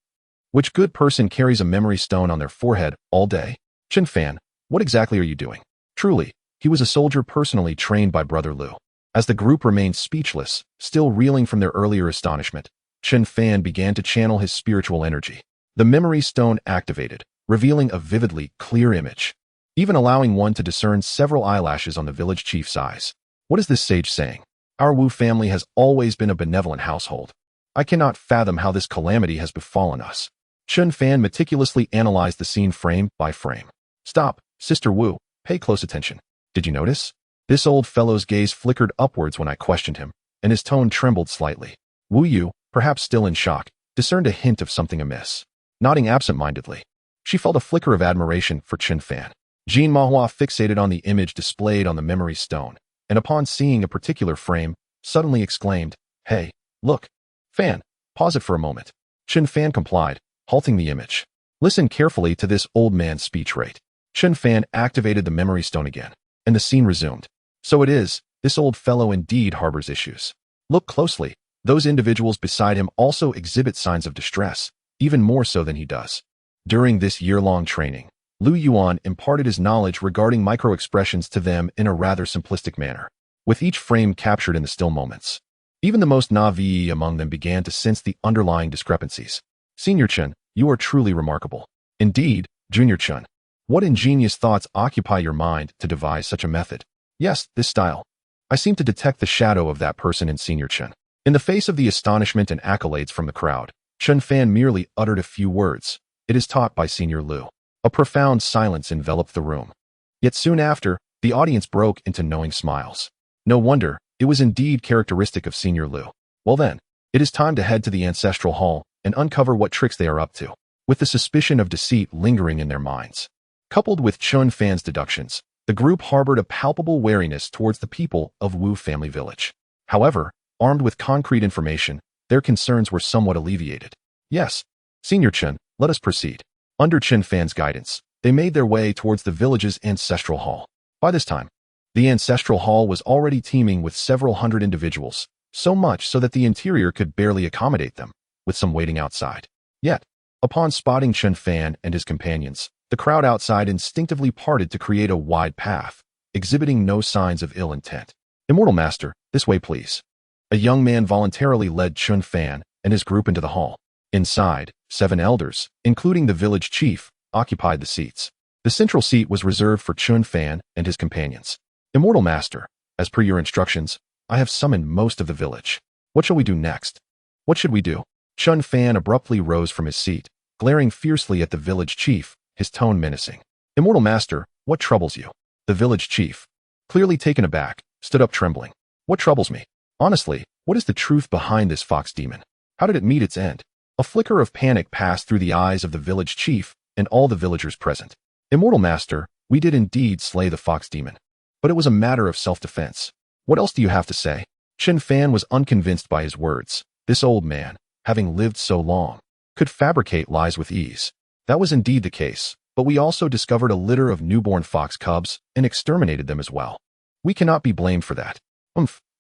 which good person carries a memory stone on their forehead all day? Chun Fan, what exactly are you doing? Truly, he was a soldier personally trained by Brother Lu. As the group remained speechless, still reeling from their earlier astonishment, Chun Fan began to channel his spiritual energy. The memory stone activated, revealing a vividly clear image, even allowing one to discern several eyelashes on the village chief's eyes. What is this sage saying? Our Wu family has always been a benevolent household. I cannot fathom how this calamity has befallen us. Chun Fan meticulously analyzed the scene frame by frame. Stop, Sister Wu, pay close attention. Did you notice? This old fellow's gaze flickered upwards when I questioned him, and his tone trembled slightly. Wu Yu, perhaps still in shock, discerned a hint of something amiss. Nodding absent-mindedly, she felt a flicker of admiration for Chun Fan. Jin Mahua fixated on the image displayed on the memory stone, and upon seeing a particular frame, suddenly exclaimed, Hey, look. Fan, pause it for a moment. Chun Fan complied, halting the image. Listen carefully to this old man's speech rate. Chun Fan activated the memory stone again, and the scene resumed. So it is, this old fellow indeed harbors issues. Look closely, those individuals beside him also exhibit signs of distress, even more so than he does. During this year-long training, Lu Yuan imparted his knowledge regarding micro-expressions to them in a rather simplistic manner, with each frame captured in the still moments. Even the most naive among them began to sense the underlying discrepancies. Senior Chun, you are truly remarkable. Indeed, Junior Chun, what ingenious thoughts occupy your mind to devise such a method? Yes, this style. I seem to detect the shadow of that person in Senior Chun. In the face of the astonishment and accolades from the crowd, Chun Fan merely uttered a few words. It is taught by Senior Lu. A profound silence enveloped the room. Yet soon after, the audience broke into knowing smiles. No wonder, it was indeed characteristic of Senior Lu. Well then, it is time to head to the ancestral hall and uncover what tricks they are up to, with the suspicion of deceit lingering in their minds. Coupled with Chun Fan's deductions, the group harbored a palpable wariness towards the people of Wu Family Village. However, armed with concrete information, their concerns were somewhat alleviated. Yes, Senior Chun, let us proceed. Under Chun Fan's guidance, they made their way towards the village's ancestral hall. By this time, the ancestral hall was already teeming with several hundred individuals, so much so that the interior could barely accommodate them, with some waiting outside. Yet, upon spotting Chun Fan and his companions, the crowd outside instinctively parted to create a wide path, exhibiting no signs of ill intent. Immortal Master, this way please. A young man voluntarily led Chun Fan and his group into the hall. Inside, 7 elders, including the village chief, occupied the seats. The central seat was reserved for Chun Fan and his companions. Immortal Master, as per your instructions, I have summoned most of the village. What shall we do next? What should we do? Chun Fan abruptly rose from his seat, glaring fiercely at the village chief, his tone menacing. Immortal Master, what troubles you? The village chief, clearly taken aback, stood up trembling. What troubles me? Honestly, what is the truth behind this fox demon? How did it meet its end? A flicker of panic passed through the eyes of the village chief and all the villagers present. Immortal Master, we did indeed slay the fox demon, but it was a matter of self-defense. What else do you have to say? Chun Fan was unconvinced by his words. This old man, having lived so long, could fabricate lies with ease. That was indeed the case, but we also discovered a litter of newborn fox cubs and exterminated them as well. We cannot be blamed for that.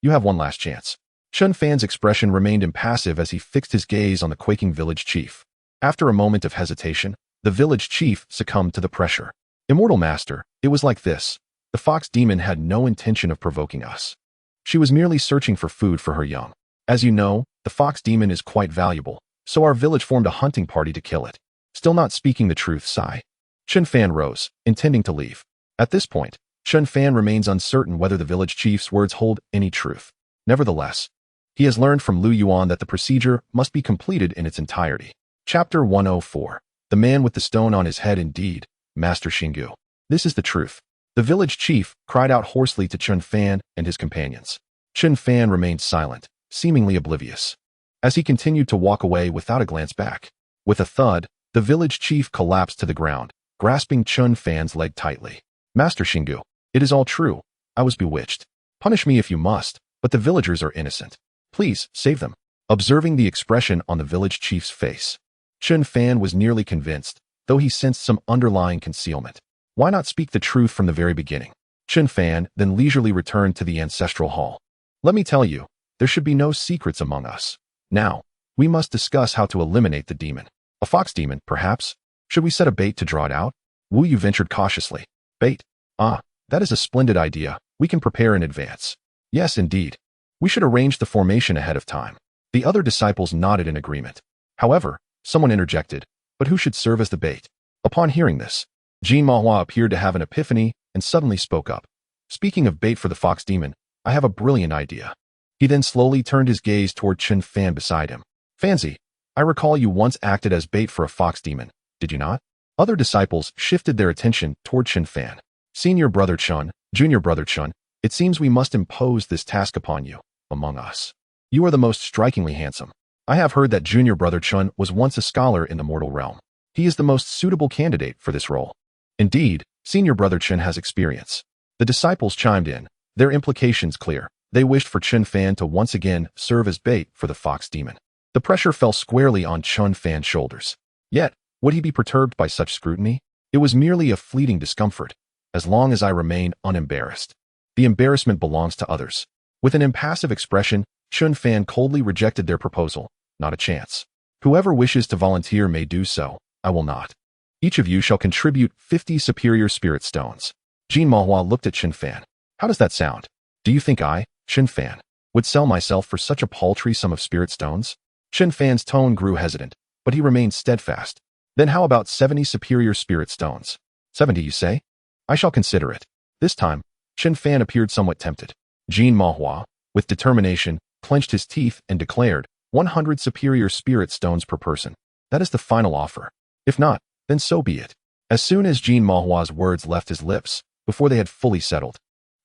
You have one last chance. Chun Fan's expression remained impassive as he fixed his gaze on the quaking village chief. After a moment of hesitation, the village chief succumbed to the pressure. Immortal Master, it was like this. The fox demon had no intention of provoking us. She was merely searching for food for her young. As you know, the fox demon is quite valuable, so our village formed a hunting party to kill it. Still not speaking the truth, sigh. Chun Fan rose, intending to leave. At this point, Chun Fan remains uncertain whether the village chief's words hold any truth. Nevertheless, he has learned from Lu Yuan that the procedure must be completed in its entirety. Chapter 104. The man with the stone on his head indeed, Master Xingu. This is the truth. The village chief cried out hoarsely to Chun Fan and his companions. Chun Fan remained silent, seemingly oblivious, as he continued to walk away without a glance back. With a thud, the village chief collapsed to the ground, grasping Chun Fan's leg tightly. Master Xingu, it is all true. I was bewitched. Punish me if you must, but the villagers are innocent. Please, save them. Observing the expression on the village chief's face, Chun Fan was nearly convinced, though he sensed some underlying concealment. Why not speak the truth from the very beginning? Chun Fan then leisurely returned to the ancestral hall. Let me tell you, there should be no secrets among us. Now, we must discuss how to eliminate the demon. A fox demon, perhaps? Should we set a bait to draw it out? Wu Yu ventured cautiously. Bait? Ah, that is a splendid idea. We can prepare in advance. Yes, indeed. We should arrange the formation ahead of time. The other disciples nodded in agreement. However, someone interjected, but who should serve as the bait? Upon hearing this, Jin Mahua appeared to have an epiphany and suddenly spoke up. Speaking of bait for the fox demon, I have a brilliant idea. He then slowly turned his gaze toward Chun Fan beside him. Fancy, I recall you once acted as bait for a fox demon, did you not? Other disciples shifted their attention toward Chun Fan. Senior brother Chun, junior brother Chun, it seems we must impose this task upon you, among us. You are the most strikingly handsome. I have heard that junior brother Chun was once a scholar in the mortal realm. He is the most suitable candidate for this role. Indeed, senior brother Chun has experience. The disciples chimed in, their implications clear. They wished for Chun Fan to once again serve as bait for the fox demon. The pressure fell squarely on Chun Fan's shoulders. Yet, would he be perturbed by such scrutiny? It was merely a fleeting discomfort, as long as I remain unembarrassed. The embarrassment belongs to others. With an impassive expression, Chun Fan coldly rejected their proposal. Not a chance. Whoever wishes to volunteer may do so. I will not. Each of you shall contribute 50 superior spirit stones. Jin Mahua looked at Chun Fan. How does that sound? Do you think I, Chun Fan, would sell myself for such a paltry sum of spirit stones? Chun Fan's tone grew hesitant, but he remained steadfast. Then how about 70 superior spirit stones? 70, you say? I shall consider it. This time, Chun Fan appeared somewhat tempted. Jin Mahua, with determination, clenched his teeth and declared, 100 superior spirit stones per person. That is the final offer. If not, then so be it. As soon as Jin Mahua's words left his lips, before they had fully settled,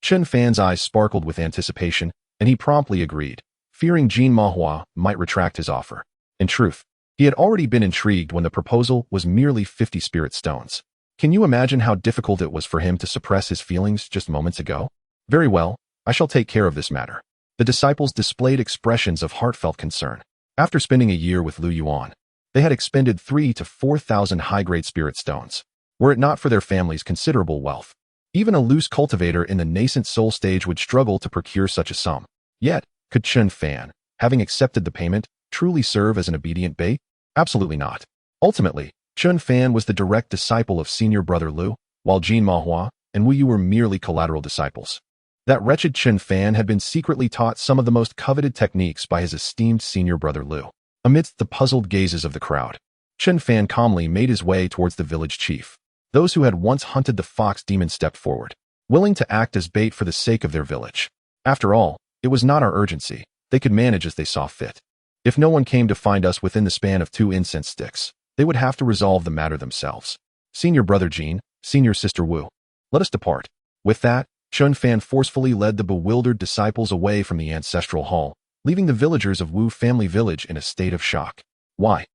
Chun Fan's eyes sparkled with anticipation, and he promptly agreed, fearing Jin Mahua might retract his offer. In truth, he had already been intrigued when the proposal was merely 50 spirit stones. Can you imagine how difficult it was for him to suppress his feelings just moments ago? Very well, I shall take care of this matter. The disciples displayed expressions of heartfelt concern. After spending a year with Lu Yuan, they had expended 3,000 to 4,000 high-grade spirit stones. Were it not for their family's considerable wealth, even a loose cultivator in the nascent soul stage would struggle to procure such a sum. Yet, could Chun Fan, having accepted the payment, truly serve as an obedient bait? Absolutely not. Ultimately, Chun Fan was the direct disciple of senior brother Lu, while Jin Mahua and Wu Yu were merely collateral disciples. That wretched Chun Fan had been secretly taught some of the most coveted techniques by his esteemed senior brother Lu. Amidst the puzzled gazes of the crowd, Chun Fan calmly made his way towards the village chief. Those who had once hunted the fox demon stepped forward, willing to act as bait for the sake of their village. After all, it was not our urgency. They could manage as they saw fit. If no one came to find us within the span of 2 incense sticks, they would have to resolve the matter themselves. Senior brother Jin, senior sister Wu, let us depart. With that, Chun Fan forcefully led the bewildered disciples away from the ancestral hall, leaving the villagers of Wu family village in a state of shock. Why?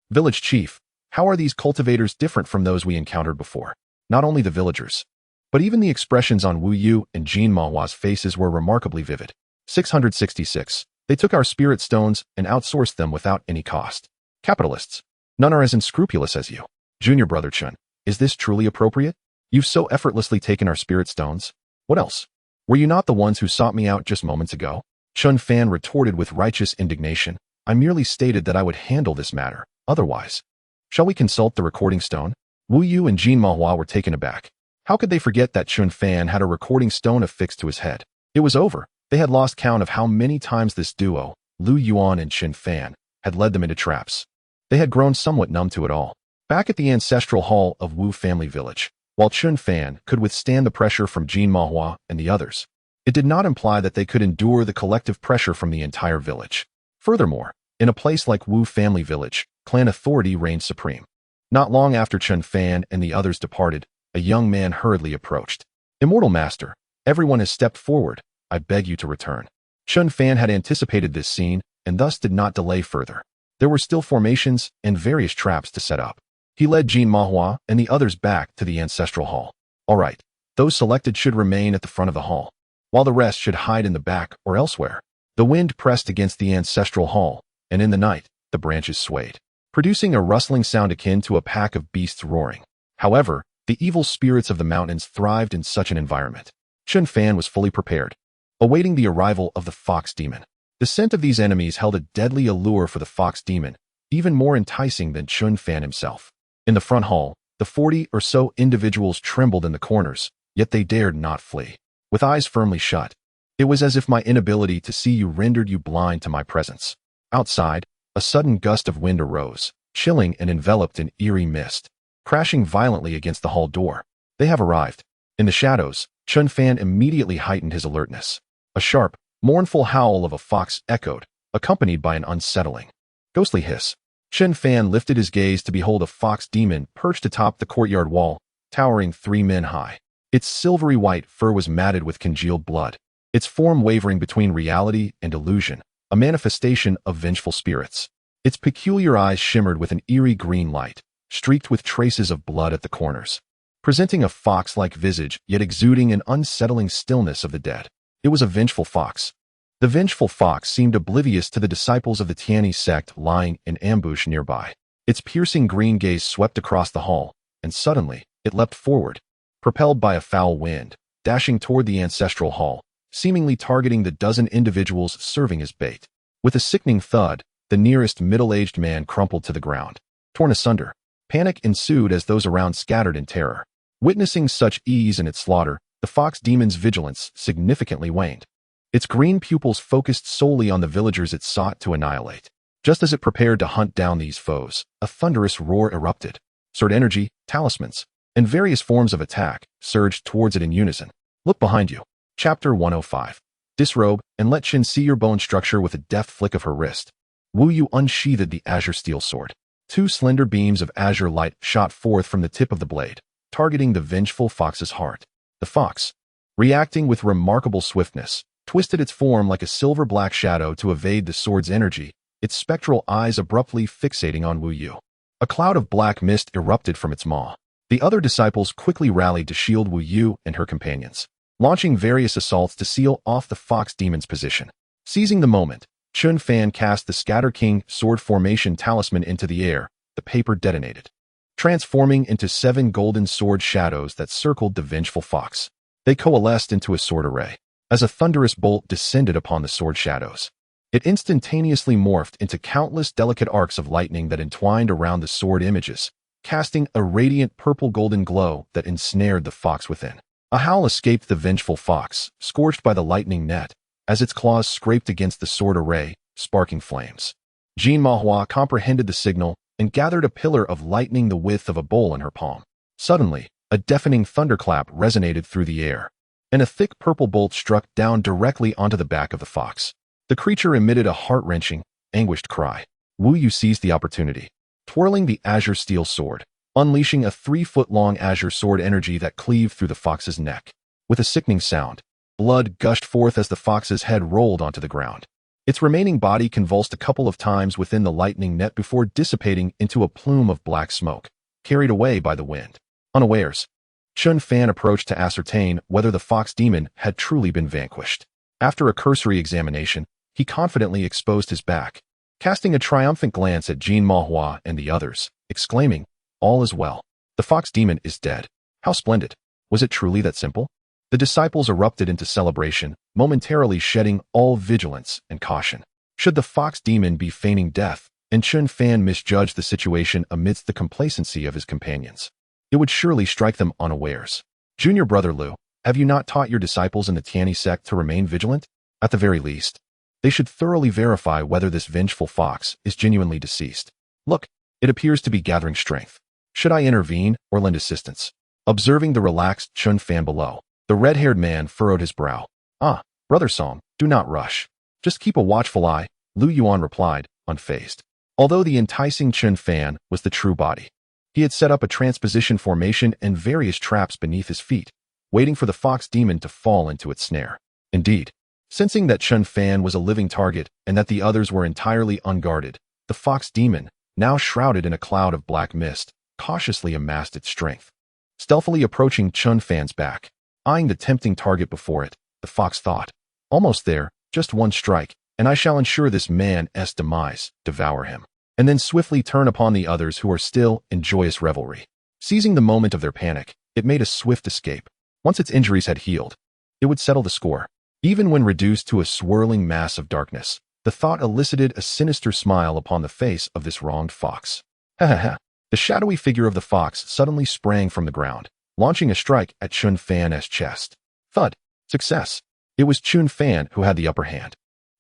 Village chief, how are these cultivators different from those we encountered before? Not only the villagers, but even the expressions on Wu Yu and Jin Mahua's faces were remarkably vivid. 666. They took our spirit stones and outsourced them without any cost. Capitalists. None are as unscrupulous as you. Junior brother Chun, is this truly appropriate? You've so effortlessly taken our spirit stones. What else? Were you not the ones who sought me out just moments ago? Chun Fan retorted with righteous indignation. I merely stated that I would handle this matter. Otherwise, shall we consult the recording stone? Wu Yu and Jin Mahua were taken aback. How could they forget that Chun Fan had a recording stone affixed to his head? It was over. They had lost count of how many times this duo, Lu Yuan and Chun Fan, had led them into traps. They had grown somewhat numb to it all. Back at the ancestral hall of Wu family village, while Chun Fan could withstand the pressure from Jin Mahua and the others, it did not imply that they could endure the collective pressure from the entire village. Furthermore, in a place like Wu family village, clan authority reigned supreme. Not long after Chun Fan and the others departed, a young man hurriedly approached. Immortal Master, everyone has stepped forward. I beg you to return. Chun Fan had anticipated this scene and thus did not delay further. There were still formations and various traps to set up. He led Jin Mahua and the others back to the ancestral hall. All right, those selected should remain at the front of the hall, while the rest should hide in the back or elsewhere. The wind pressed against the ancestral hall, and in the night, the branches swayed, producing a rustling sound akin to a pack of beasts roaring. However, the evil spirits of the mountains thrived in such an environment. Chun Fan was fully prepared, awaiting the arrival of the fox demon. The scent of these enemies held a deadly allure for the fox demon, even more enticing than Chun Fan himself. In the front hall, the 40 or so individuals trembled in the corners, yet they dared not flee. With eyes firmly shut, it was as if my inability to see you rendered you blind to my presence. Outside, a sudden gust of wind arose, chilling and enveloped in eerie mist, crashing violently against the hall door. They have arrived. In the shadows, Chun Fan immediately heightened his alertness. A sharp, mournful howl of a fox echoed, accompanied by an unsettling, ghostly hiss. Chun Fan lifted his gaze to behold a fox demon perched atop the courtyard wall, towering 3 men high. Its silvery white fur was matted with congealed blood, its form wavering between reality and illusion, a manifestation of vengeful spirits. Its peculiar eyes shimmered with an eerie green light, streaked with traces of blood at the corners, presenting a fox-like visage yet exuding an unsettling stillness of the dead. It was a vengeful fox. The vengeful fox seemed oblivious to the disciples of the Tianyi Sect lying in ambush nearby. Its piercing green gaze swept across the hall, and suddenly, it leapt forward, propelled by a foul wind, dashing toward the ancestral hall, seemingly targeting the dozen individuals serving as bait. With a sickening thud, the nearest middle-aged man crumpled to the ground, torn asunder. Panic ensued as those around scattered in terror. Witnessing such ease in its slaughter, the fox demon's vigilance significantly waned. Its green pupils focused solely on the villagers it sought to annihilate. Just as it prepared to hunt down these foes, a thunderous roar erupted. Sword energy, talismans, and various forms of attack surged towards it in unison. Look behind you. Chapter 105. Disrobe and let Qin see your bone structure with a deft flick of her wrist. Wu Yu unsheathed the azure steel sword. 2 slender beams of azure light shot forth from the tip of the blade, targeting the vengeful fox's heart. The fox, reacting with remarkable swiftness, twisted its form like a silver-black shadow to evade the sword's energy, its spectral eyes abruptly fixating on Wu Yu. A cloud of black mist erupted from its maw. The other disciples quickly rallied to shield Wu Yu and her companions, launching various assaults to seal off the fox demon's position. Seizing the moment, Chun Fan cast the Scatter King sword formation talisman into the air. The paper detonated, transforming into 7 golden sword shadows that circled the vengeful fox. They coalesced into a sword array. As a thunderous bolt descended upon the sword shadows, it instantaneously morphed into countless delicate arcs of lightning that entwined around the sword images, casting a radiant purple-golden glow that ensnared the fox within. A howl escaped the vengeful fox, scorched by the lightning net, as its claws scraped against the sword array, sparking flames. Jin Mahua comprehended the signal and gathered a pillar of lightning the width of a bowl in her palm. Suddenly, a deafening thunderclap resonated through the air, and a thick purple bolt struck down directly onto the back of the fox. The creature emitted a heart-wrenching, anguished cry. Wu Yu seized the opportunity, twirling the azure steel sword, unleashing a 3-foot-long azure sword energy that cleaved through the fox's neck. With a sickening sound, blood gushed forth as the fox's head rolled onto the ground. Its remaining body convulsed a couple of times within the lightning net before dissipating into a plume of black smoke, carried away by the wind. Unawares, Chun Fan approached to ascertain whether the fox demon had truly been vanquished. After a cursory examination, he confidently exposed his back, casting a triumphant glance at Jean Mahua and the others, exclaiming, "All is well. The fox demon is dead. How splendid! Was it truly that simple?" The disciples erupted into celebration, momentarily shedding all vigilance and caution. Should the fox demon be feigning death, and Chun Fan misjudge the situation amidst the complacency of his companions? It would surely strike them unawares. "Junior brother Lu, have you not taught your disciples in the Tianyi Sect to remain vigilant? At the very least, they should thoroughly verify whether this vengeful fox is genuinely deceased. Look, it appears to be gathering strength. Should I intervene or lend assistance?" Observing the relaxed Chun Fan below, the red-haired man furrowed his brow. "Ah, Brother Song, do not rush. Just keep a watchful eye," Lu Yuan replied, unfazed. Although the enticing Chun Fan was the true body, he had set up a transposition formation and various traps beneath his feet, waiting for the fox demon to fall into its snare. Indeed, sensing that Chun Fan was a living target and that the others were entirely unguarded, the fox demon, now shrouded in a cloud of black mist, cautiously amassed its strength. Stealthily approaching Chun Fan's back, eyeing the tempting target before it, the fox thought, "Almost there, just one strike, and I shall ensure this man's demise, devour him," and then swiftly turn upon the others who are still in joyous revelry. Seizing the moment of their panic, it made a swift escape. Once its injuries had healed, it would settle the score. Even when reduced to a swirling mass of darkness, the thought elicited a sinister smile upon the face of this wronged fox. Ha ha ha. The shadowy figure of the fox suddenly sprang from the ground, launching a strike at Chun Fan's chest. Thud. Success. It was Chun Fan who had the upper hand.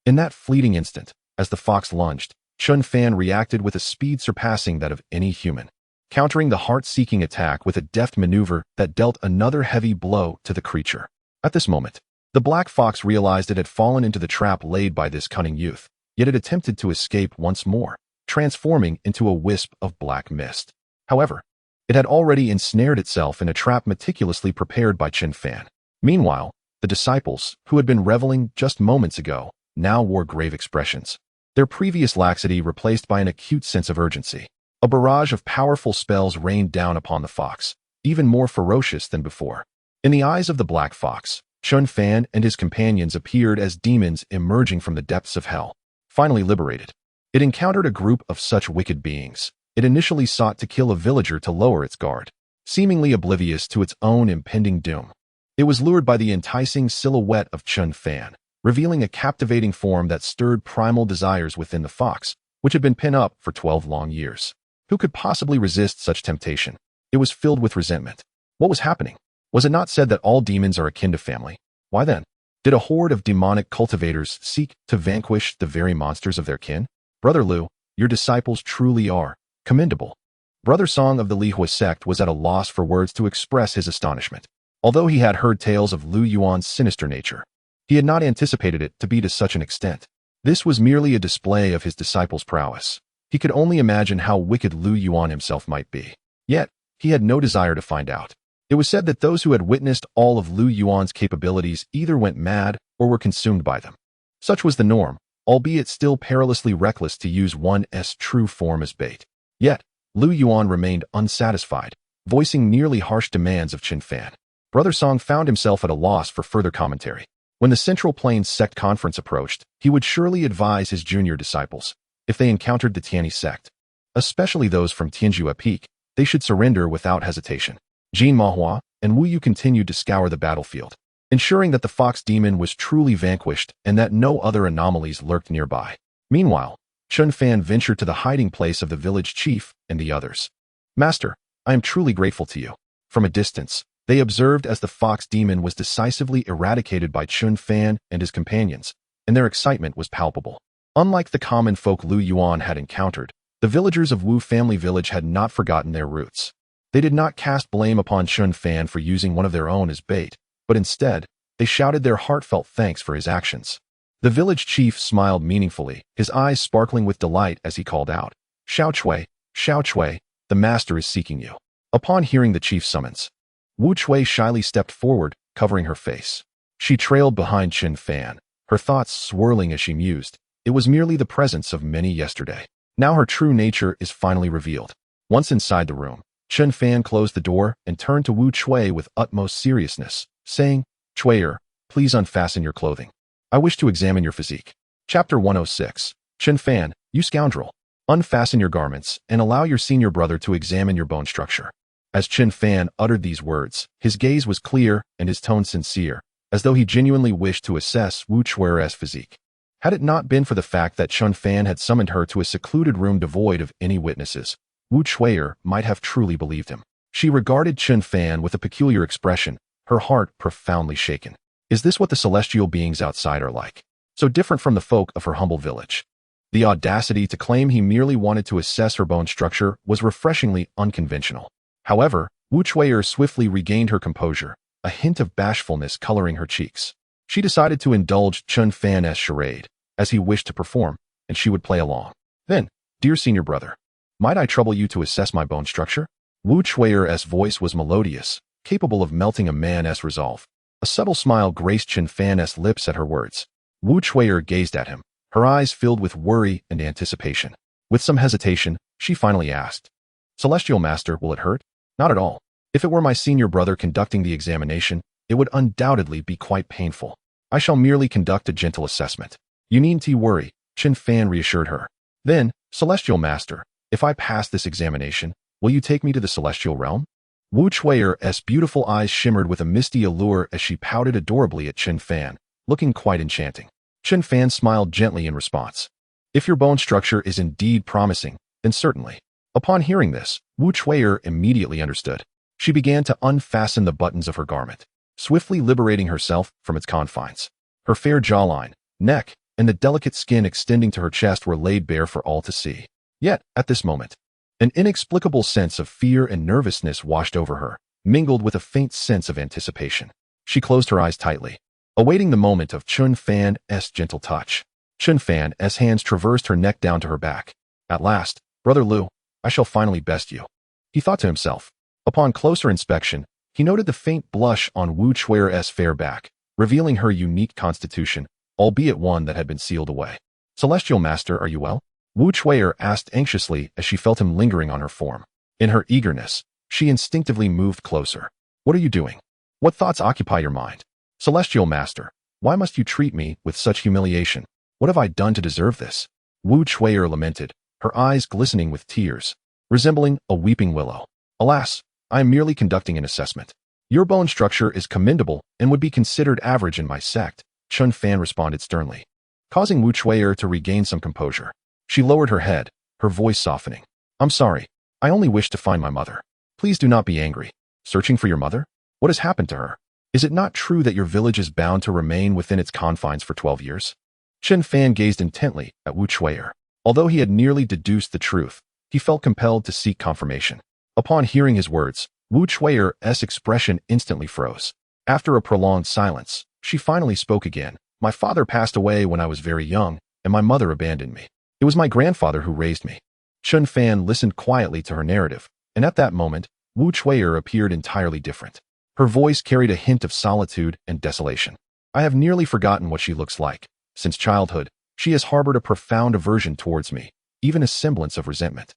In that fleeting instant, as the fox lunged, Chun Fan reacted with a speed surpassing that of any human, countering the heart-seeking attack with a deft maneuver that dealt another heavy blow to the creature. At this moment, the black fox realized it had fallen into the trap laid by this cunning youth, yet it attempted to escape once more, transforming into a wisp of black mist. However, it had already ensnared itself in a trap meticulously prepared by Chun Fan. Meanwhile, the disciples, who had been reveling just moments ago, now wore grave expressions, their previous laxity replaced by an acute sense of urgency. A barrage of powerful spells rained down upon the fox, even more ferocious than before. In the eyes of the black fox, Chun Fan and his companions appeared as demons emerging from the depths of hell. Finally liberated, it encountered a group of such wicked beings. It initially sought to kill a villager to lower its guard, seemingly oblivious to its own impending doom. It was lured by the enticing silhouette of Chun Fan, revealing a captivating form that stirred primal desires within the fox, which had been pent up for 12 long years. Who could possibly resist such temptation? It was filled with resentment. What was happening? Was it not said that all demons are akin to family? Why then did a horde of demonic cultivators seek to vanquish the very monsters of their kin? Brother Lu, your disciples truly are commendable. Brother Song of the Lihua sect was at a loss for words to express his astonishment. Although he had heard tales of Lu Yuan's sinister nature, he had not anticipated it to be to such an extent. This was merely a display of his disciples' prowess. He could only imagine how wicked Lu Yuan himself might be. Yet, he had no desire to find out. It was said that those who had witnessed all of Lu Yuan's capabilities either went mad or were consumed by them. Such was the norm, albeit still perilously reckless to use one's true form as bait. Yet, Lu Yuan remained unsatisfied, voicing nearly harsh demands of Chun Fan. Brother Song found himself at a loss for further commentary. When the Central Plains Sect conference approached, he would surely advise his junior disciples, if they encountered the Tianyi Sect, especially those from Tianjua Peak, they should surrender without hesitation. Jean Mahua and Wu Yu continued to scour the battlefield, ensuring that the fox demon was truly vanquished and that no other anomalies lurked nearby. Meanwhile, Chun Fan ventured to the hiding place of the village chief and the others. "Master, I am truly grateful to you." From a distance, they observed as the fox demon was decisively eradicated by Chun Fan and his companions, and their excitement was palpable. Unlike the common folk Lu Yuan had encountered, the villagers of Wu family village had not forgotten their roots. They did not cast blame upon Chun Fan for using one of their own as bait, but instead, they shouted their heartfelt thanks for his actions. The village chief smiled meaningfully, his eyes sparkling with delight as he called out, Xiao Chui, the master is seeking you." Upon hearing the chief's summons, Wu Chui shyly stepped forward, covering her face. She trailed behind Chun Fan, her thoughts swirling as she mused. It was merely the presence of many yesterday. Now her true nature is finally revealed. Once inside the room, Chun Fan closed the door and turned to Wu Chui with utmost seriousness, saying, "Chuier, please unfasten your clothing. I wish to examine your physique." Chapter 106. Chun Fan, You scoundrel! Unfasten your garments and allow your senior brother to examine your bone structure. As Chen Fan uttered these words, his gaze was clear and his tone sincere, as though he genuinely wished to assess Wu Chui's physique. Had it not been for the fact that Chen Fan had summoned her to a secluded room devoid of any witnesses, Wu Chui might have truly believed him. She regarded Chen Fan with a peculiar expression, her heart profoundly shaken. Is this what the celestial beings outside are like? So different from the folk of her humble village. The audacity to claim he merely wanted to assess her bone structure was refreshingly unconventional. However, Wu Chui swiftly regained her composure, a hint of bashfulness coloring her cheeks. She decided to indulge Chen Fan's charade, as he wished to perform, and she would play along. Then, dear senior brother, might I trouble you to assess my bone structure? Wu Chui's voice was melodious, capable of melting a man's resolve. A subtle smile graced Chen Fan's lips at her words. Wu Chui gazed at him, her eyes filled with worry and anticipation. With some hesitation, she finally asked, Celestial Master, will it hurt? Not at all. If it were my senior brother conducting the examination, it would undoubtedly be quite painful. I shall merely conduct a gentle assessment. You needn't worry, Chen Fan reassured her. Then, Celestial Master, if I pass this examination, will you take me to the celestial realm? Wu Chui's beautiful eyes shimmered with a misty allure as she pouted adorably at Chen Fan, looking quite enchanting. Chen Fan smiled gently in response. If your bone structure is indeed promising, then certainly. Upon hearing this, Wu Chui immediately understood. She began to unfasten the buttons of her garment, swiftly liberating herself from its confines. Her fair jawline, neck, and the delicate skin extending to her chest were laid bare for all to see. Yet, at this moment, an inexplicable sense of fear and nervousness washed over her, mingled with a faint sense of anticipation. She closed her eyes tightly, awaiting the moment of Chen Fan's gentle touch. Chen Fan's hands traversed her neck down to her back. At last, Brother Lu, I shall finally best you, he thought to himself. Upon closer inspection, he noted the faint blush on Wu Chui's fair back, revealing her unique constitution, albeit one that had been sealed away. Celestial Master, are you well? Wu Chui asked anxiously as she felt him lingering on her form. In her eagerness, she instinctively moved closer. What are you doing? What thoughts occupy your mind? Celestial Master, why must you treat me with such humiliation? What have I done to deserve this? Wu Chui lamented, her eyes glistening with tears, resembling a weeping willow. Alas, I am merely conducting an assessment. Your bone structure is commendable and would be considered average in my sect, Chen Fan responded sternly, causing Wu Chui to regain some composure. She lowered her head, her voice softening. I'm sorry. I only wish to find my mother. Please do not be angry. Searching for your mother? What has happened to her? Is it not true that your village is bound to remain within its confines for 12 years? Chen Fan gazed intently at Wu Chui. Although he had nearly deduced the truth, he felt compelled to seek confirmation. Upon hearing his words, Wu Chui's expression instantly froze. After a prolonged silence, she finally spoke again. My father passed away when I was very young, and my mother abandoned me. It was my grandfather who raised me. Chen Fan listened quietly to her narrative, and at that moment, Wu Chui appeared entirely different. Her voice carried a hint of solitude and desolation. I have nearly forgotten what she looks like. Since childhood, she has harbored a profound aversion towards me, even a semblance of resentment.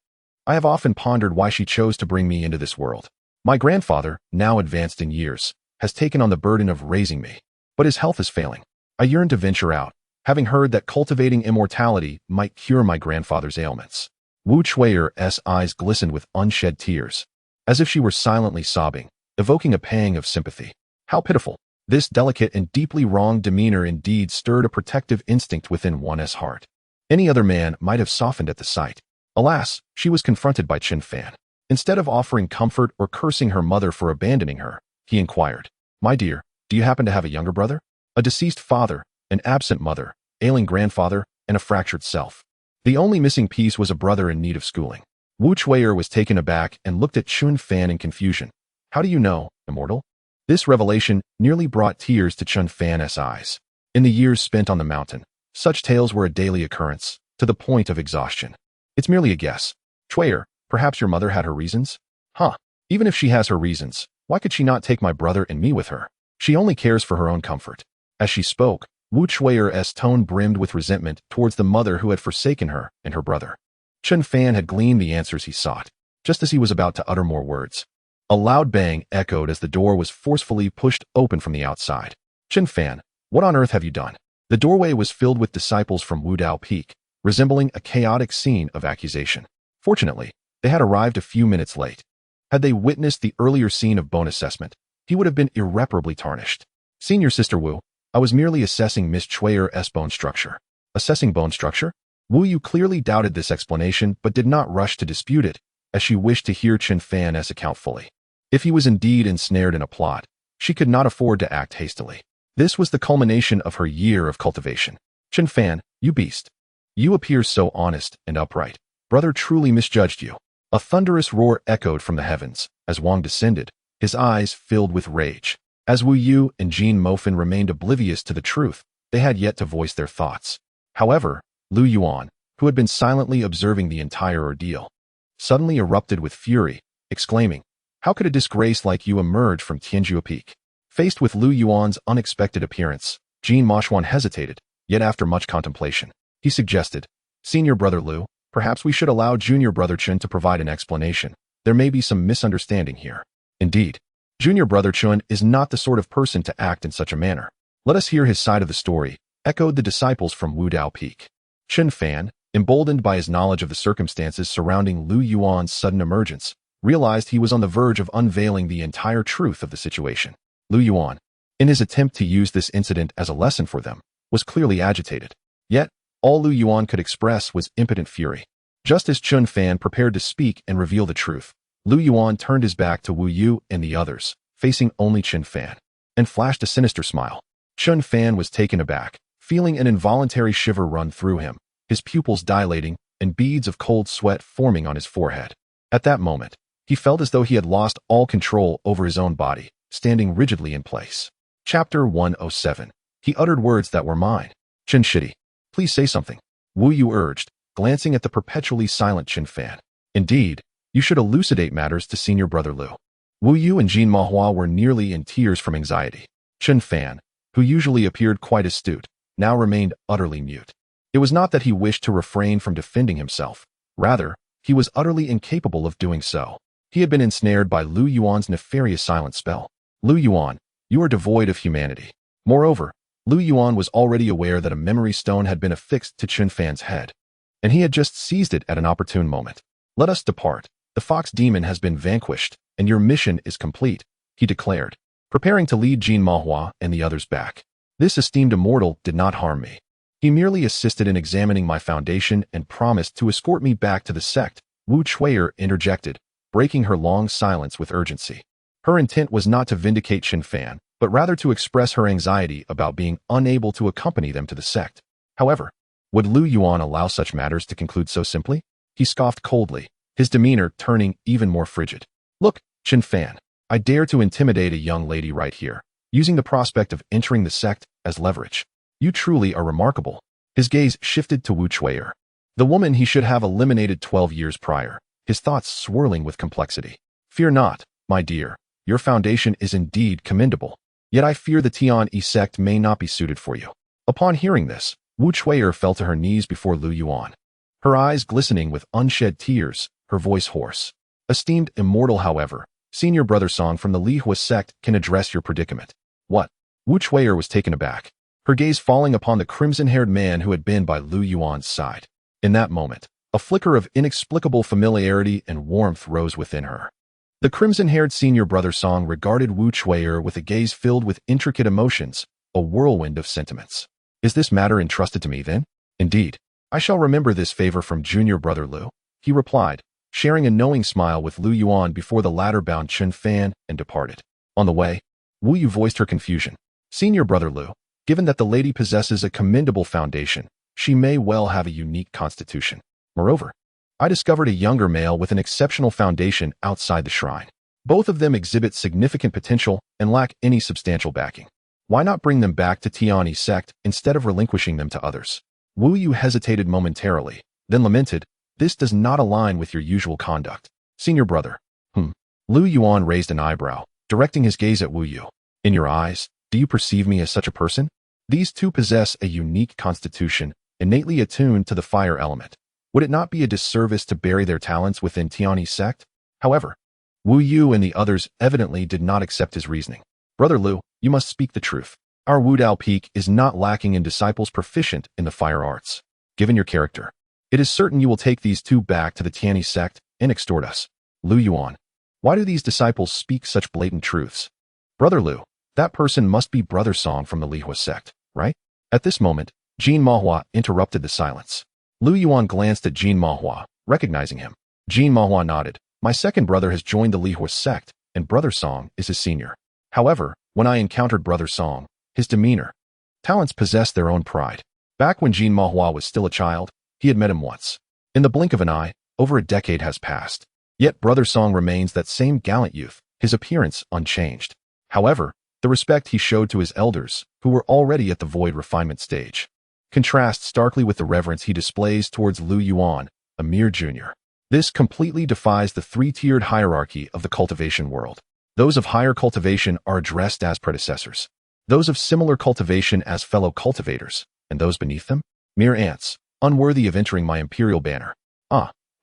I have often pondered why she chose to bring me into this world. My grandfather, now advanced in years, has taken on the burden of raising me, but his health is failing. I yearn to venture out, having heard that cultivating immortality might cure my grandfather's ailments. Wu Chui's eyes glistened with unshed tears, as if she were silently sobbing, evoking a pang of sympathy. How pitiful! This delicate and deeply wronged demeanor indeed stirred a protective instinct within one's heart. Any other man might have softened at the sight. Alas, she was confronted by Chen Fan. Instead of offering comfort or cursing her mother for abandoning her, he inquired, My dear, do you happen to have a younger brother? A deceased father, an absent mother, ailing grandfather, and a fractured self. The only missing piece was a brother in need of schooling. Wu Chui was taken aback and looked at Chen Fan in confusion. How do you know, immortal? This revelation nearly brought tears to Chen Fan's eyes. In the years spent on the mountain, such tales were a daily occurrence, to the point of exhaustion. It's merely a guess. Chui, perhaps your mother had her reasons? Huh. Even if she has her reasons, why could she not take my brother and me with her? She only cares for her own comfort. As she spoke, Wu Chui's tone brimmed with resentment towards the mother who had forsaken her and her brother. Chen Fan had gleaned the answers he sought, just as he was about to utter more words. A loud bang echoed as the door was forcefully pushed open from the outside. Chen Fan, what on earth have you done? The doorway was filled with disciples from Wudao Peak, resembling a chaotic scene of accusation. Fortunately, they had arrived a few minutes late. Had they witnessed the earlier scene of bone assessment, he would have been irreparably tarnished. Senior Sister Wu, I was merely assessing Miss Chueyer's bone structure. Assessing bone structure? Wu Yu clearly doubted this explanation but did not rush to dispute it, as she wished to hear Chen Fan's account fully. If he was indeed ensnared in a plot, she could not afford to act hastily. This was the culmination of her year of cultivation. Chen Fan, you beast. You appear so honest and upright. Brother truly misjudged you. A thunderous roar echoed from the heavens as Wang descended, his eyes filled with rage. As Wu Yu and Jean Mofin remained oblivious to the truth, they had yet to voice their thoughts. However, Lu Yuan, who had been silently observing the entire ordeal, suddenly erupted with fury, exclaiming, "How could a disgrace like you emerge from Tianyi Peak?" Faced with Lu Yuan's unexpected appearance, Jean Moshuan hesitated, yet after much contemplation, he suggested, "Senior Brother Lu, perhaps we should allow Junior Brother Chen to provide an explanation. There may be some misunderstanding here." Indeed, Junior Brother Chen is not the sort of person to act in such a manner. "Let us hear his side of the story," echoed the disciples from Wudao Peak. Chen Fan, emboldened by his knowledge of the circumstances surrounding Lu Yuan's sudden emergence, realized he was on the verge of unveiling the entire truth of the situation. Lu Yuan, in his attempt to use this incident as a lesson for them, was clearly agitated. Yet, all Lu Yuan could express was impotent fury. Just as Chen Fan prepared to speak and reveal the truth, Lu Yuan turned his back to Wu Yu and the others, facing only Chen Fan, and flashed a sinister smile. Chen Fan was taken aback, feeling an involuntary shiver run through him, his pupils dilating and beads of cold sweat forming on his forehead. At that moment, he felt as though he had lost all control over his own body, standing rigidly in place. Chapter 107. He uttered words that were mine. "Chen Shidi, please say something," Wu Yu urged, glancing at the perpetually silent Chen Fan. "Indeed, you should elucidate matters to Senior Brother Lu." Wu Yu and Jean Mahua were nearly in tears from anxiety. Chen Fan, who usually appeared quite astute, now remained utterly mute. It was not that he wished to refrain from defending himself. Rather, he was utterly incapable of doing so. He had been ensnared by Lu Yuan's nefarious silent spell. "Lu Yuan, you are devoid of humanity." Moreover, Lu Yuan was already aware that a memory stone had been affixed to Chen Fan's head, and he had just seized it at an opportune moment. "Let us depart. The fox demon has been vanquished, and your mission is complete," he declared, preparing to lead Jean Mahua and the others back. "This esteemed immortal did not harm me. He merely assisted in examining my foundation and promised to escort me back to the sect," Wu Chueyer interjected, breaking her long silence with urgency. Her intent was not to vindicate Chen Fan, but rather to express her anxiety about being unable to accompany them to the sect. However, would Lu Yuan allow such matters to conclude so simply? He scoffed coldly, his demeanor turning even more frigid. "Look, Chen Fan, I dare to intimidate a young lady right here, using the prospect of entering the sect as leverage. You truly are remarkable." His gaze shifted to Wu Chueyer, the woman he should have eliminated 12 years prior, his thoughts swirling with complexity. "Fear not, my dear, your foundation is indeed commendable. Yet I fear the Tianyi Sect may not be suited for you." Upon hearing this, Wu Chueyer fell to her knees before Lu Yuan, her eyes glistening with unshed tears, her voice hoarse. "Esteemed immortal, however, Senior Brother Song from the Lihua sect can address your predicament." "What?" Wu Chueyer was taken aback, her gaze falling upon the crimson-haired man who had been by Lu Yuan's side. In that moment, a flicker of inexplicable familiarity and warmth rose within her. The crimson-haired Senior Brother Song regarded Wu Chueyer with a gaze filled with intricate emotions, a whirlwind of sentiments. "Is this matter entrusted to me, then?" "Indeed, I shall remember this favor from Junior Brother Lu," he replied, sharing a knowing smile with Lu Yuan before the latter bound Chen Fan and departed. On the way, Wu Yu voiced her confusion. "Senior Brother Lu, given that the lady possesses a commendable foundation, she may well have a unique constitution. Moreover, I discovered a younger male with an exceptional foundation outside the shrine. Both of them exhibit significant potential and lack any substantial backing. Why not bring them back to Tianyi Sect instead of relinquishing them to others?" Wu Yu hesitated momentarily, then lamented, "This does not align with your usual conduct. Senior Brother." Lu Yuan raised an eyebrow, directing his gaze at Wu Yu. "In your eyes, do you perceive me as such a person? These two possess a unique constitution, innately attuned to the fire element. Would it not be a disservice to bury their talents within Tianyi Sect?" However, Wu Yu and the others evidently did not accept his reasoning. "Brother Lu, you must speak the truth. Our Wudao Peak is not lacking in disciples proficient in the fire arts. given your character. It is certain you will take these two back to the Tianyi Sect and extort us. Lu Yuan. Why do these disciples speak such blatant truths? Brother Lu, that person must be Brother Song from the Lihua sect, right? At this moment, Jin Mahua interrupted the silence. Lu Yuan glanced at Jin Mahua, recognizing him. Jin Mahua nodded. My second brother has joined the Lihua sect, and Brother Song is his senior. However, when I encountered Brother Song, his demeanor, talents possessed their own pride. Back when Jin Mahua was still a child, he had met him once. In the blink of an eye, over a decade has passed. Yet Brother Song remains that same gallant youth, his appearance unchanged. However, the respect he showed to his elders, who were already at the void refinement stage, contrasts starkly with the reverence he displays towards Lu Yuan, a mere junior. This completely defies the three-tiered hierarchy of the cultivation world. Those of higher cultivation are addressed as predecessors, those of similar cultivation as fellow cultivators, and those beneath them, mere ants, unworthy of entering my imperial banner.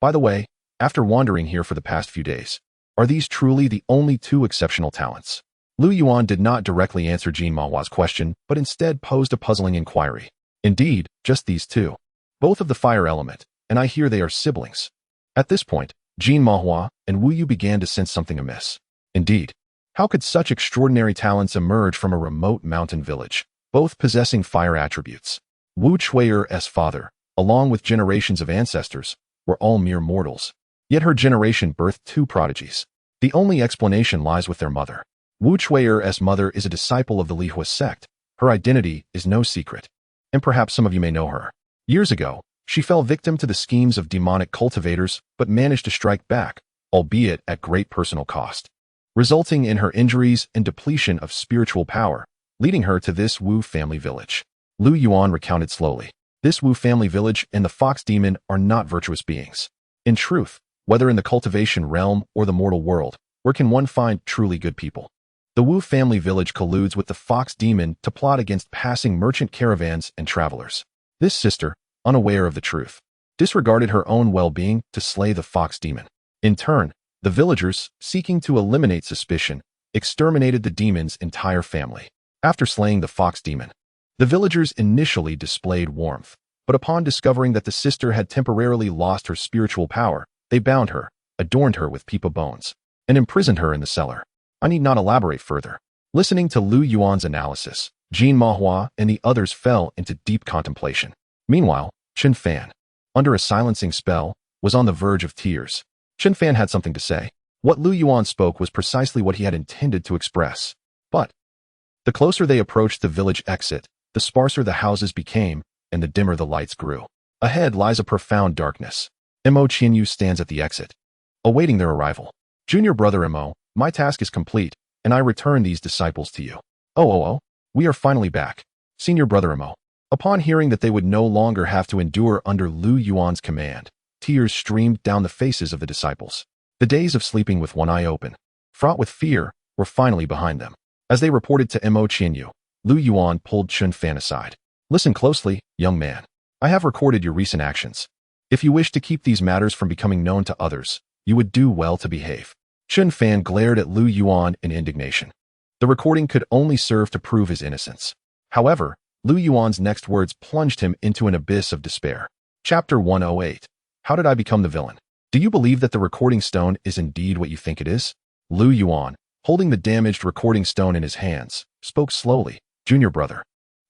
By the way, after wandering here for the past few days, are these truly the only two exceptional talents? Lu Yuan did not directly answer Jin Mahua's question, but instead posed a puzzling inquiry. Indeed, just these two. Both of the fire element, and I hear they are siblings. At this point, Jin Mahua and Wu Yu began to sense something amiss. Indeed, how could such extraordinary talents emerge from a remote mountain village, both possessing fire attributes? Wu Chuier's father, along with generations of ancestors, were all mere mortals. Yet her generation birthed two prodigies. The only explanation lies with their mother. Wu Chuier's mother is a disciple of the Lihua sect. Her identity is no secret, and perhaps some of you may know her. Years ago, she fell victim to the schemes of demonic cultivators, but managed to strike back, albeit at great personal cost, resulting in her injuries and depletion of spiritual power, leading her to this Wu family village. Lu Yuan recounted slowly. This Wu family village and the fox demon are not virtuous beings. In truth, whether in the cultivation realm or the mortal world, where can one find truly good people? The Wu family village colludes with the fox demon to plot against passing merchant caravans and travelers. This sister, unaware of the truth, disregarded her own well-being to slay the fox demon. In turn, the villagers, seeking to eliminate suspicion, exterminated the demon's entire family. After slaying the fox demon, the villagers initially displayed warmth, but upon discovering that the sister had temporarily lost her spiritual power, they bound her, adorned her with peepa bones, and imprisoned her in the cellar. I need not elaborate further. Listening to Lu Yuan's analysis, Jin Mahua and the others fell into deep contemplation. Meanwhile, Chen Fan, under a silencing spell, was on the verge of tears. Chen Fan had something to say. What Lu Yuan spoke was precisely what he had intended to express. But the closer they approached the village exit, the sparser the houses became, and the dimmer the lights grew. Ahead lies a profound darkness. Mo Qianyu stands at the exit, awaiting their arrival. Junior brother Mo, my task is complete, and I return these disciples to you. Oh, we are finally back. Senior brother Mo. Upon hearing that they would no longer have to endure under Lu Yuan's command, tears streamed down the faces of the disciples. The days of sleeping with one eye open, fraught with fear, were finally behind them. As they reported to Mo Qianyu, Lu Yuan pulled Chen Fan aside. Listen closely, young man. I have recorded your recent actions. If you wish to keep these matters from becoming known to others, you would do well to behave. Chen Fan glared at Lu Yuan in indignation. The recording could only serve to prove his innocence. However, Lu Yuan's next words plunged him into an abyss of despair. Chapter 108. How did I become the villain? Do you believe that the recording stone is indeed what you think it is? Lu Yuan, holding the damaged recording stone in his hands, spoke slowly. Junior brother,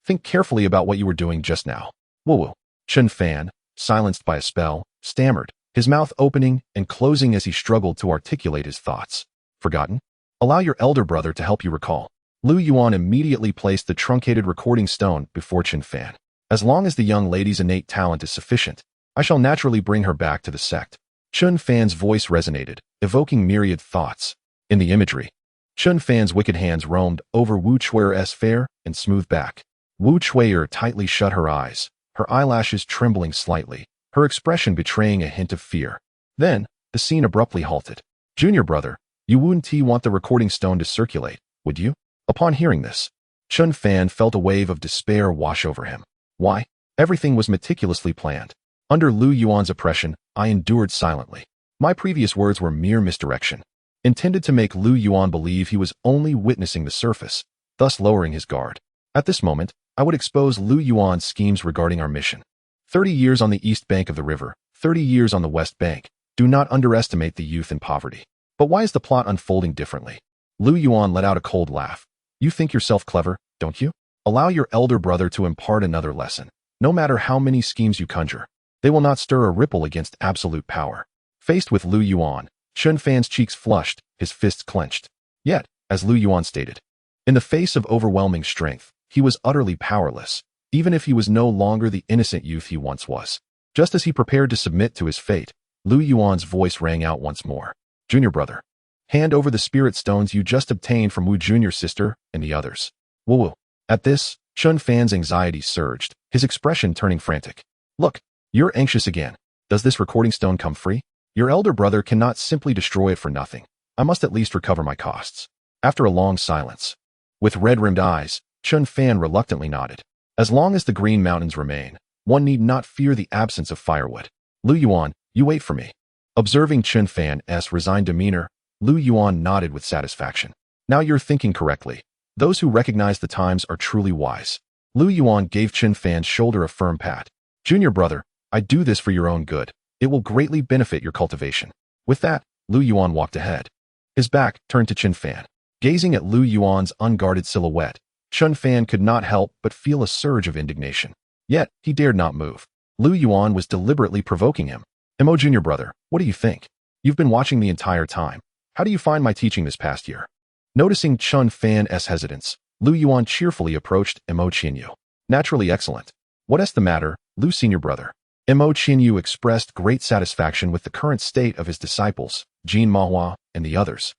think carefully about what you were doing just now. Woo-woo. Chen Fan, silenced by a spell, stammered, his mouth opening and closing as he struggled to articulate his thoughts. Forgotten? Allow your elder brother to help you recall. Lu Yuan immediately placed the truncated recording stone before Chen Fan. As long as the young lady's innate talent is sufficient, I shall naturally bring her back to the sect. Chen Fan's voice resonated, evoking myriad thoughts. In the imagery, Chen Fan's wicked hands roamed over Wu Chuier's fair and smooth back. Wu Chuier tightly shut her eyes, her eyelashes trembling slightly, her expression betraying a hint of fear. Then, the scene abruptly halted. Junior brother, you wouldn't want the recording stone to circulate, would you? Upon hearing this, Chen Fan felt a wave of despair wash over him. Why? Everything was meticulously planned. Under Lu Yuan's oppression, I endured silently. My previous words were mere misdirection, intended to make Lu Yuan believe he was only witnessing the surface, thus lowering his guard. At this moment, I would expose Lu Yuan's schemes regarding our mission. 30 years on the east bank of the river, 30 years on the west bank. Do not underestimate the youth and poverty. But why is the plot unfolding differently? Lu Yuan let out a cold laugh. You think yourself clever, don't you? Allow your elder brother to impart another lesson. No matter how many schemes you conjure, they will not stir a ripple against absolute power. Faced with Lu Yuan, Chun Fan's cheeks flushed, his fists clenched. Yet, as Lu Yuan stated, in the face of overwhelming strength, he was utterly powerless, even if he was no longer the innocent youth he once was. Just as he prepared to submit to his fate, Lu Yuan's voice rang out once more. Junior brother, hand over the spirit stones you just obtained from Wu Junior's sister and the others. Woo. At this, Chun Fan's anxiety surged, his expression turning frantic. Look, you're anxious again. Does this recording stone come free? Your elder brother cannot simply destroy it for nothing. I must at least recover my costs. After a long silence, with red-rimmed eyes, Chun Fan reluctantly nodded. As long as the Green Mountains remain, one need not fear the absence of firewood. Lu Yuan, you wait for me. Observing Chun Fan's resigned demeanor, Lu Yuan nodded with satisfaction. Now you're thinking correctly. Those who recognize the times are truly wise. Lu Yuan gave Chun Fan's shoulder a firm pat. Junior brother, I do this for your own good. It will greatly benefit your cultivation. With that, Lu Yuan walked ahead. His back turned to Chun Fan. Gazing at Lu Yuan's unguarded silhouette, Chun Fan could not help but feel a surge of indignation. Yet, he dared not move. Lu Yuan was deliberately provoking him. Mo Junior brother, what do you think? You've been watching the entire time. How do you find my teaching this past year? Noticing Chun Fan's hesitance, Lu Yuan cheerfully approached Mo Qianyu. Naturally excellent. What's the matter, Lu Senior brother? Mo Qianyu expressed great satisfaction with the current state of his disciples, Jin Mahua and the others.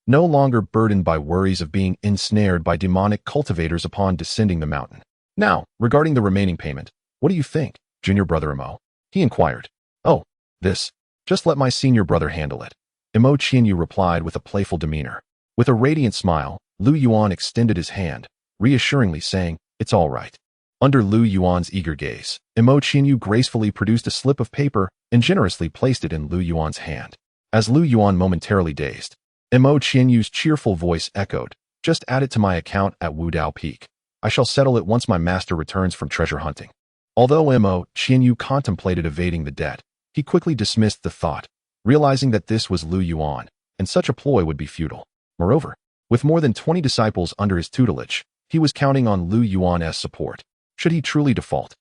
No longer burdened by worries of being ensnared by demonic cultivators upon descending the mountain. Now, regarding the remaining payment, what do you think, Junior brother Mo? He inquired. Oh, this. Just let my senior brother handle it. Mo Qianyu replied with a playful demeanor. With a radiant smile, Lu Yuan extended his hand, reassuringly saying, it's all right. Under Lu Yuan's eager gaze, Mo Qianyu gracefully produced a slip of paper and generously placed it in Lu Yuan's hand. As Lu Yuan momentarily dazed, Mo Qianyu's cheerful voice echoed, just add it to my account at Wudao Peak. I shall settle it once my master returns from treasure hunting. Although Mo Qianyu contemplated evading the debt, he quickly dismissed the thought, realizing that this was Lu Yuan, and such a ploy would be futile. Moreover, with more than 20 disciples under his tutelage, he was counting on Lu Yuan's support. Should he truly default,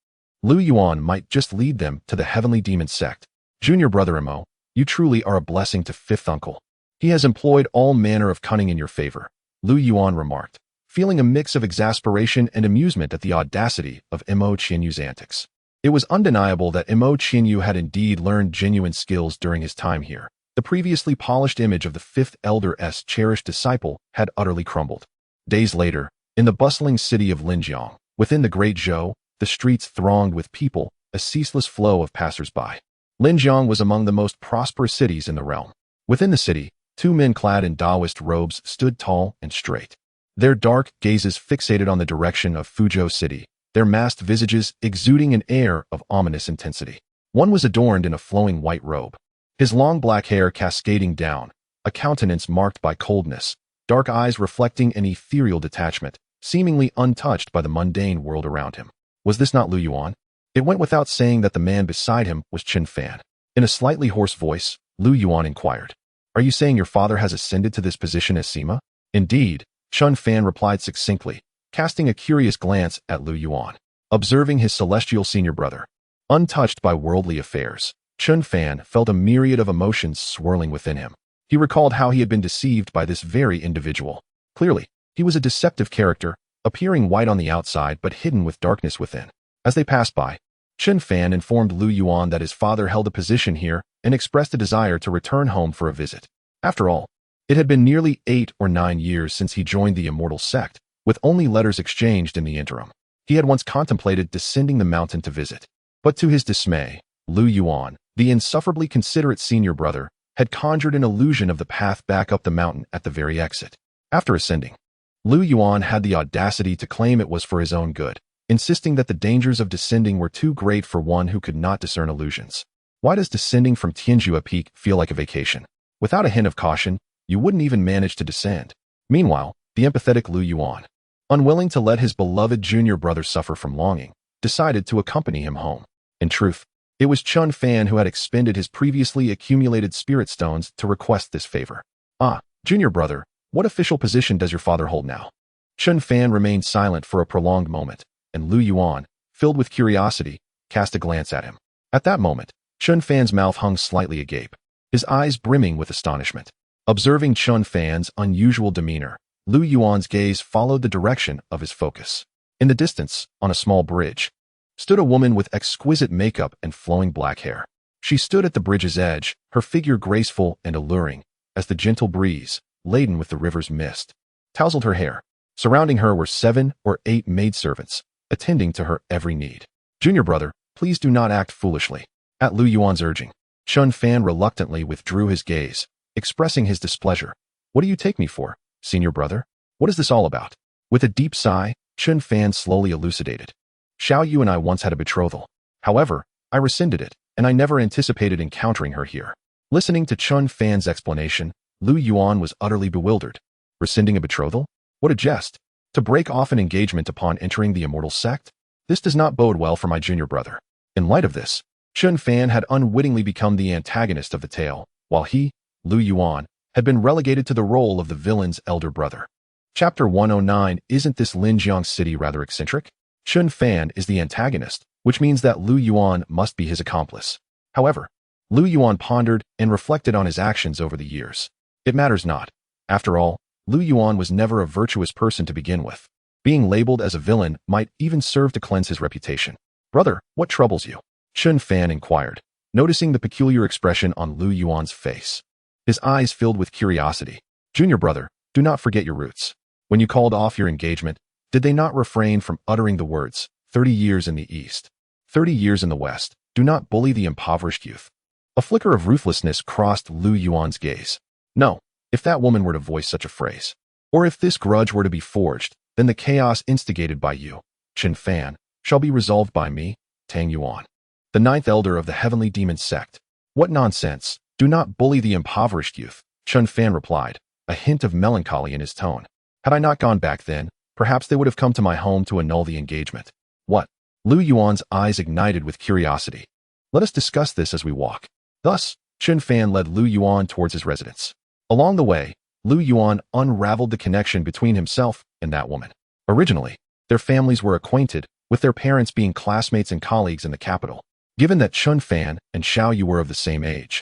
Lu Yuan might just lead them to the heavenly demon sect. Junior brother Mo, you truly are a blessing to fifth uncle. He has employed all manner of cunning in your favor, Lu Yuan remarked, feeling a mix of exasperation and amusement at the audacity of Mo Qianyu's antics. It was undeniable that Mo Qianyu had indeed learned genuine skills during his time here. The previously polished image of the fifth elder's cherished disciple had utterly crumbled. Days later, in the bustling city of Linjiang, within the Great Zhou, the streets thronged with people, a ceaseless flow of passers-by. Linjiang was among the most prosperous cities in the realm. Within the city, two men clad in Taoist robes stood tall and straight. Their dark gazes fixated on the direction of Fuzhou City, their masked visages exuding an air of ominous intensity. One was adorned in a flowing white robe, his long black hair cascading down, a countenance marked by coldness, dark eyes reflecting an ethereal detachment, seemingly untouched by the mundane world around him. Was this not Lu Yuan? It went without saying that the man beside him was Chun Fan. In a slightly hoarse voice, Lu Yuan inquired, are you saying your father has ascended to this position as Sima? Indeed, Chun Fan replied succinctly, casting a curious glance at Lu Yuan. Observing his celestial senior brother, untouched by worldly affairs, Chun Fan felt a myriad of emotions swirling within him. He recalled how he had been deceived by this very individual. Clearly, he was a deceptive character, appearing white on the outside but hidden with darkness within. As they passed by, Chun Fan informed Lu Yuan that his father held a position here and expressed a desire to return home for a visit. After all, it had been nearly 8 or 9 years since he joined the immortal sect, with only letters exchanged in the interim. He had once contemplated descending the mountain to visit. But to his dismay, Lu Yuan, the insufferably considerate senior brother, had conjured an illusion of the path back up the mountain at the very exit. After ascending, Lu Yuan had the audacity to claim it was for his own good, insisting that the dangers of descending were too great for one who could not discern illusions. Why does descending from Tianyi Peak feel like a vacation? Without a hint of caution, you wouldn't even manage to descend. Meanwhile, the empathetic Lu Yuan, unwilling to let his beloved junior brother suffer from longing, decided to accompany him home. In truth, it was Chun Fan who had expended his previously accumulated spirit stones to request this favor. Ah, junior brother, what official position does your father hold now? Chun Fan remained silent for a prolonged moment, and Lu Yuan, filled with curiosity, cast a glance at him. At that moment, Chun Fan's mouth hung slightly agape, his eyes brimming with astonishment. Observing Chun Fan's unusual demeanor, Lu Yuan's gaze followed the direction of his focus. In the distance, on a small bridge, stood a woman with exquisite makeup and flowing black hair. She stood at the bridge's edge, her figure graceful and alluring, as the gentle breeze, laden with the river's mist, tousled her hair. Surrounding her were 7 or 8 maidservants, attending to her every need. Junior brother, please do not act foolishly. At Lu Yuan's urging, Chun Fan reluctantly withdrew his gaze, expressing his displeasure. What do you take me for, senior brother? What is this all about? With a deep sigh, Chun Fan slowly elucidated. Xiao Yu and I once had a betrothal. However, I rescinded it, and I never anticipated encountering her here. Listening to Chun Fan's explanation, Lu Yuan was utterly bewildered. Rescinding a betrothal? What a jest! To break off an engagement upon entering the immortal sect? This does not bode well for my junior brother. In light of this, Chun Fan had unwittingly become the antagonist of the tale, while he, Lu Yuan, had been relegated to the role of the villain's elder brother. Chapter 109. Isn't this Linjiang city rather eccentric? Chun Fan is the antagonist, which means that Lu Yuan must be his accomplice. However, Lu Yuan pondered and reflected on his actions over the years. It matters not. After all, Lu Yuan was never a virtuous person to begin with. Being labeled as a villain might even serve to cleanse his reputation. Brother, what troubles you? Chun Fan inquired, noticing the peculiar expression on Lu Yuan's face. His eyes filled with curiosity. Junior brother, do not forget your roots. When you called off your engagement, did they not refrain from uttering the words, 30 years in the East, 30 years in the West, do not bully the impoverished youth? A flicker of ruthlessness crossed Lu Yuan's gaze. No, if that woman were to voice such a phrase, or if this grudge were to be forged, then the chaos instigated by you, Chun Fan, shall be resolved by me, Tang Yuan, the 9th elder of the heavenly demon sect. What nonsense! Do not bully the impoverished youth, Chun Fan replied, a hint of melancholy in his tone. Had I not gone back then, perhaps they would have come to my home to annul the engagement. What? Lu Yuan's eyes ignited with curiosity. Let us discuss this as we walk. Thus, Chun Fan led Lu Yuan towards his residence. Along the way, Lu Yuan unraveled the connection between himself and that woman. Originally, their families were acquainted, with their parents being classmates and colleagues in the capital. Given that Chun Fan and Xiao Yu were of the same age,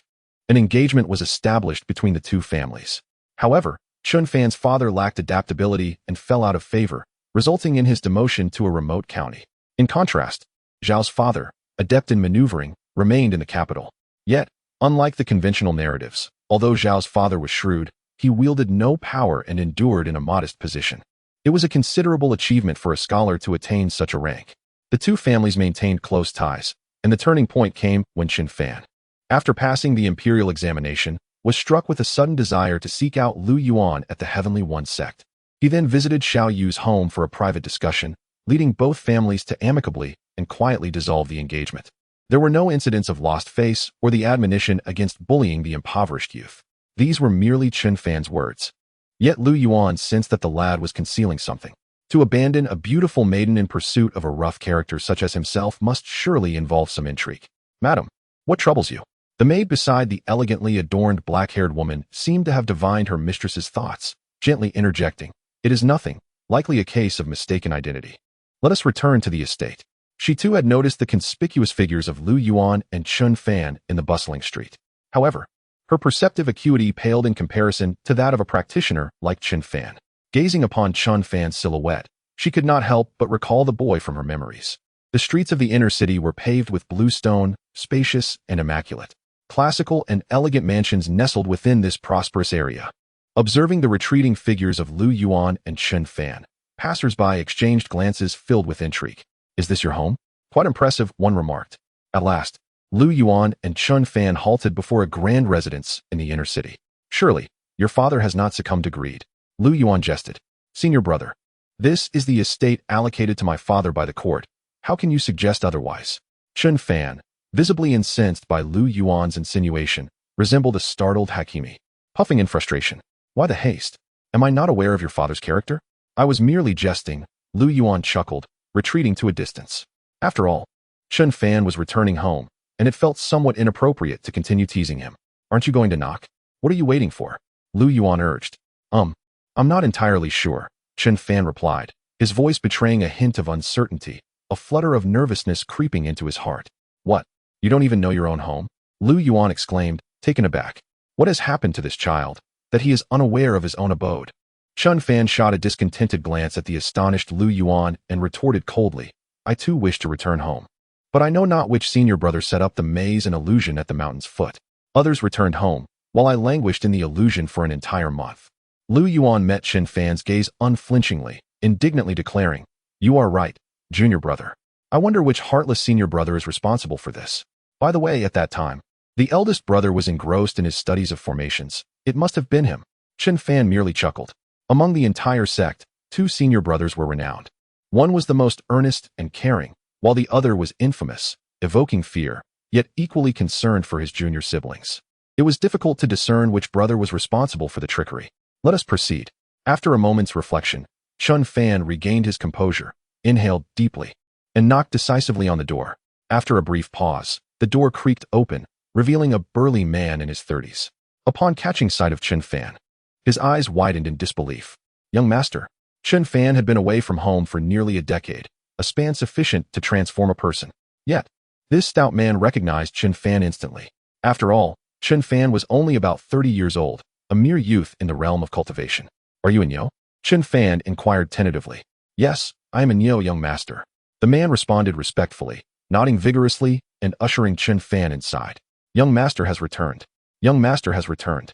an engagement was established between the two families. However, Chun Fan's father lacked adaptability and fell out of favor, resulting in his demotion to a remote county. In contrast, Zhao's father, adept in maneuvering, remained in the capital. Yet, unlike the conventional narratives, although Zhao's father was shrewd, he wielded no power and endured in a modest position. It was a considerable achievement for a scholar to attain such a rank. The two families maintained close ties, and the turning point came when Chun Fan, after passing the imperial examination, was struck with a sudden desire to seek out Lu Yuan at the Heavenly One sect. He then visited Xiao Yu's home for a private discussion, leading both families to amicably and quietly dissolve the engagement. There were no incidents of lost face or the admonition against bullying the impoverished youth. These were merely Chun Fan's words. Yet Lu Yuan sensed that the lad was concealing something. To abandon a beautiful maiden in pursuit of a rough character such as himself must surely involve some intrigue. Madam, what troubles you? The maid beside the elegantly adorned black-haired woman seemed to have divined her mistress's thoughts, gently interjecting, "It is nothing, likely a case of mistaken identity. Let us return to the estate." She too had noticed the conspicuous figures of Lu Yuan and Chun Fan in the bustling street. However, her perceptive acuity paled in comparison to that of a practitioner like Chun Fan. Gazing upon Chun Fan's silhouette, she could not help but recall the boy from her memories. The streets of the inner city were paved with blue stone, spacious and immaculate. Classical and elegant mansions nestled within this prosperous area. Observing the retreating figures of Lu Yuan and Chun Fan, passers-by exchanged glances filled with intrigue. "Is this your home?" "Quite impressive," one remarked. At last, Lu Yuan and Chun Fan halted before a grand residence in the inner city. "Surely, your father has not succumbed to greed." Lu Yuan jested. "Senior brother, this is the estate allocated to my father by the court. How can you suggest otherwise?" Chun Fan, visibly incensed by Lu Yuan's insinuation, resembled a startled Hakimi. Puffing in frustration, "Why the haste? Am I not aware of your father's character?" "I was merely jesting," Lu Yuan chuckled, retreating to a distance. After all, Chen Fan was returning home, and it felt somewhat inappropriate to continue teasing him. Aren't you going to knock? What are you waiting for? Lu Yuan urged. I'm not entirely sure, Chen Fan replied, his voice betraying a hint of uncertainty, a flutter of nervousness creeping into his heart. What? You don't even know your own home? Lu Yuan exclaimed, taken aback. What has happened to this child, that he is unaware of his own abode? Chen Fan shot a discontented glance at the astonished Lu Yuan and retorted coldly, I too wish to return home. But I know not which senior brother set up the maze and illusion at the mountain's foot. Others returned home, while I languished in the illusion for an entire month. Lu Yuan met Chen Fan's gaze unflinchingly, indignantly declaring, You are right, junior brother. I wonder which heartless senior brother is responsible for this. By the way, at that time, the eldest brother was engrossed in his studies of formations. It must have been him. Chen Fan merely chuckled. Among the entire sect, 2 senior brothers were renowned. One was the most earnest and caring, while the other was infamous, evoking fear, yet equally concerned for his junior siblings. It was difficult to discern which brother was responsible for the trickery. Let us proceed. After a moment's reflection, Chen Fan regained his composure, inhaled deeply, and knocked decisively on the door. After a brief pause, the door creaked open, revealing a burly man in his 30s. Upon catching sight of Chen Fan, his eyes widened in disbelief. Young master, Chen Fan had been away from home for nearly a decade, a span sufficient to transform a person. Yet, this stout man recognized Chen Fan instantly. After all, Chen Fan was only about 30 years old, a mere youth in the realm of cultivation. Are you Nyo? Chen Fan inquired tentatively. Yes, I am Nyo, young master. The man responded respectfully, nodding vigorously and ushering Chen Fan inside. Young master has returned. Young master has returned.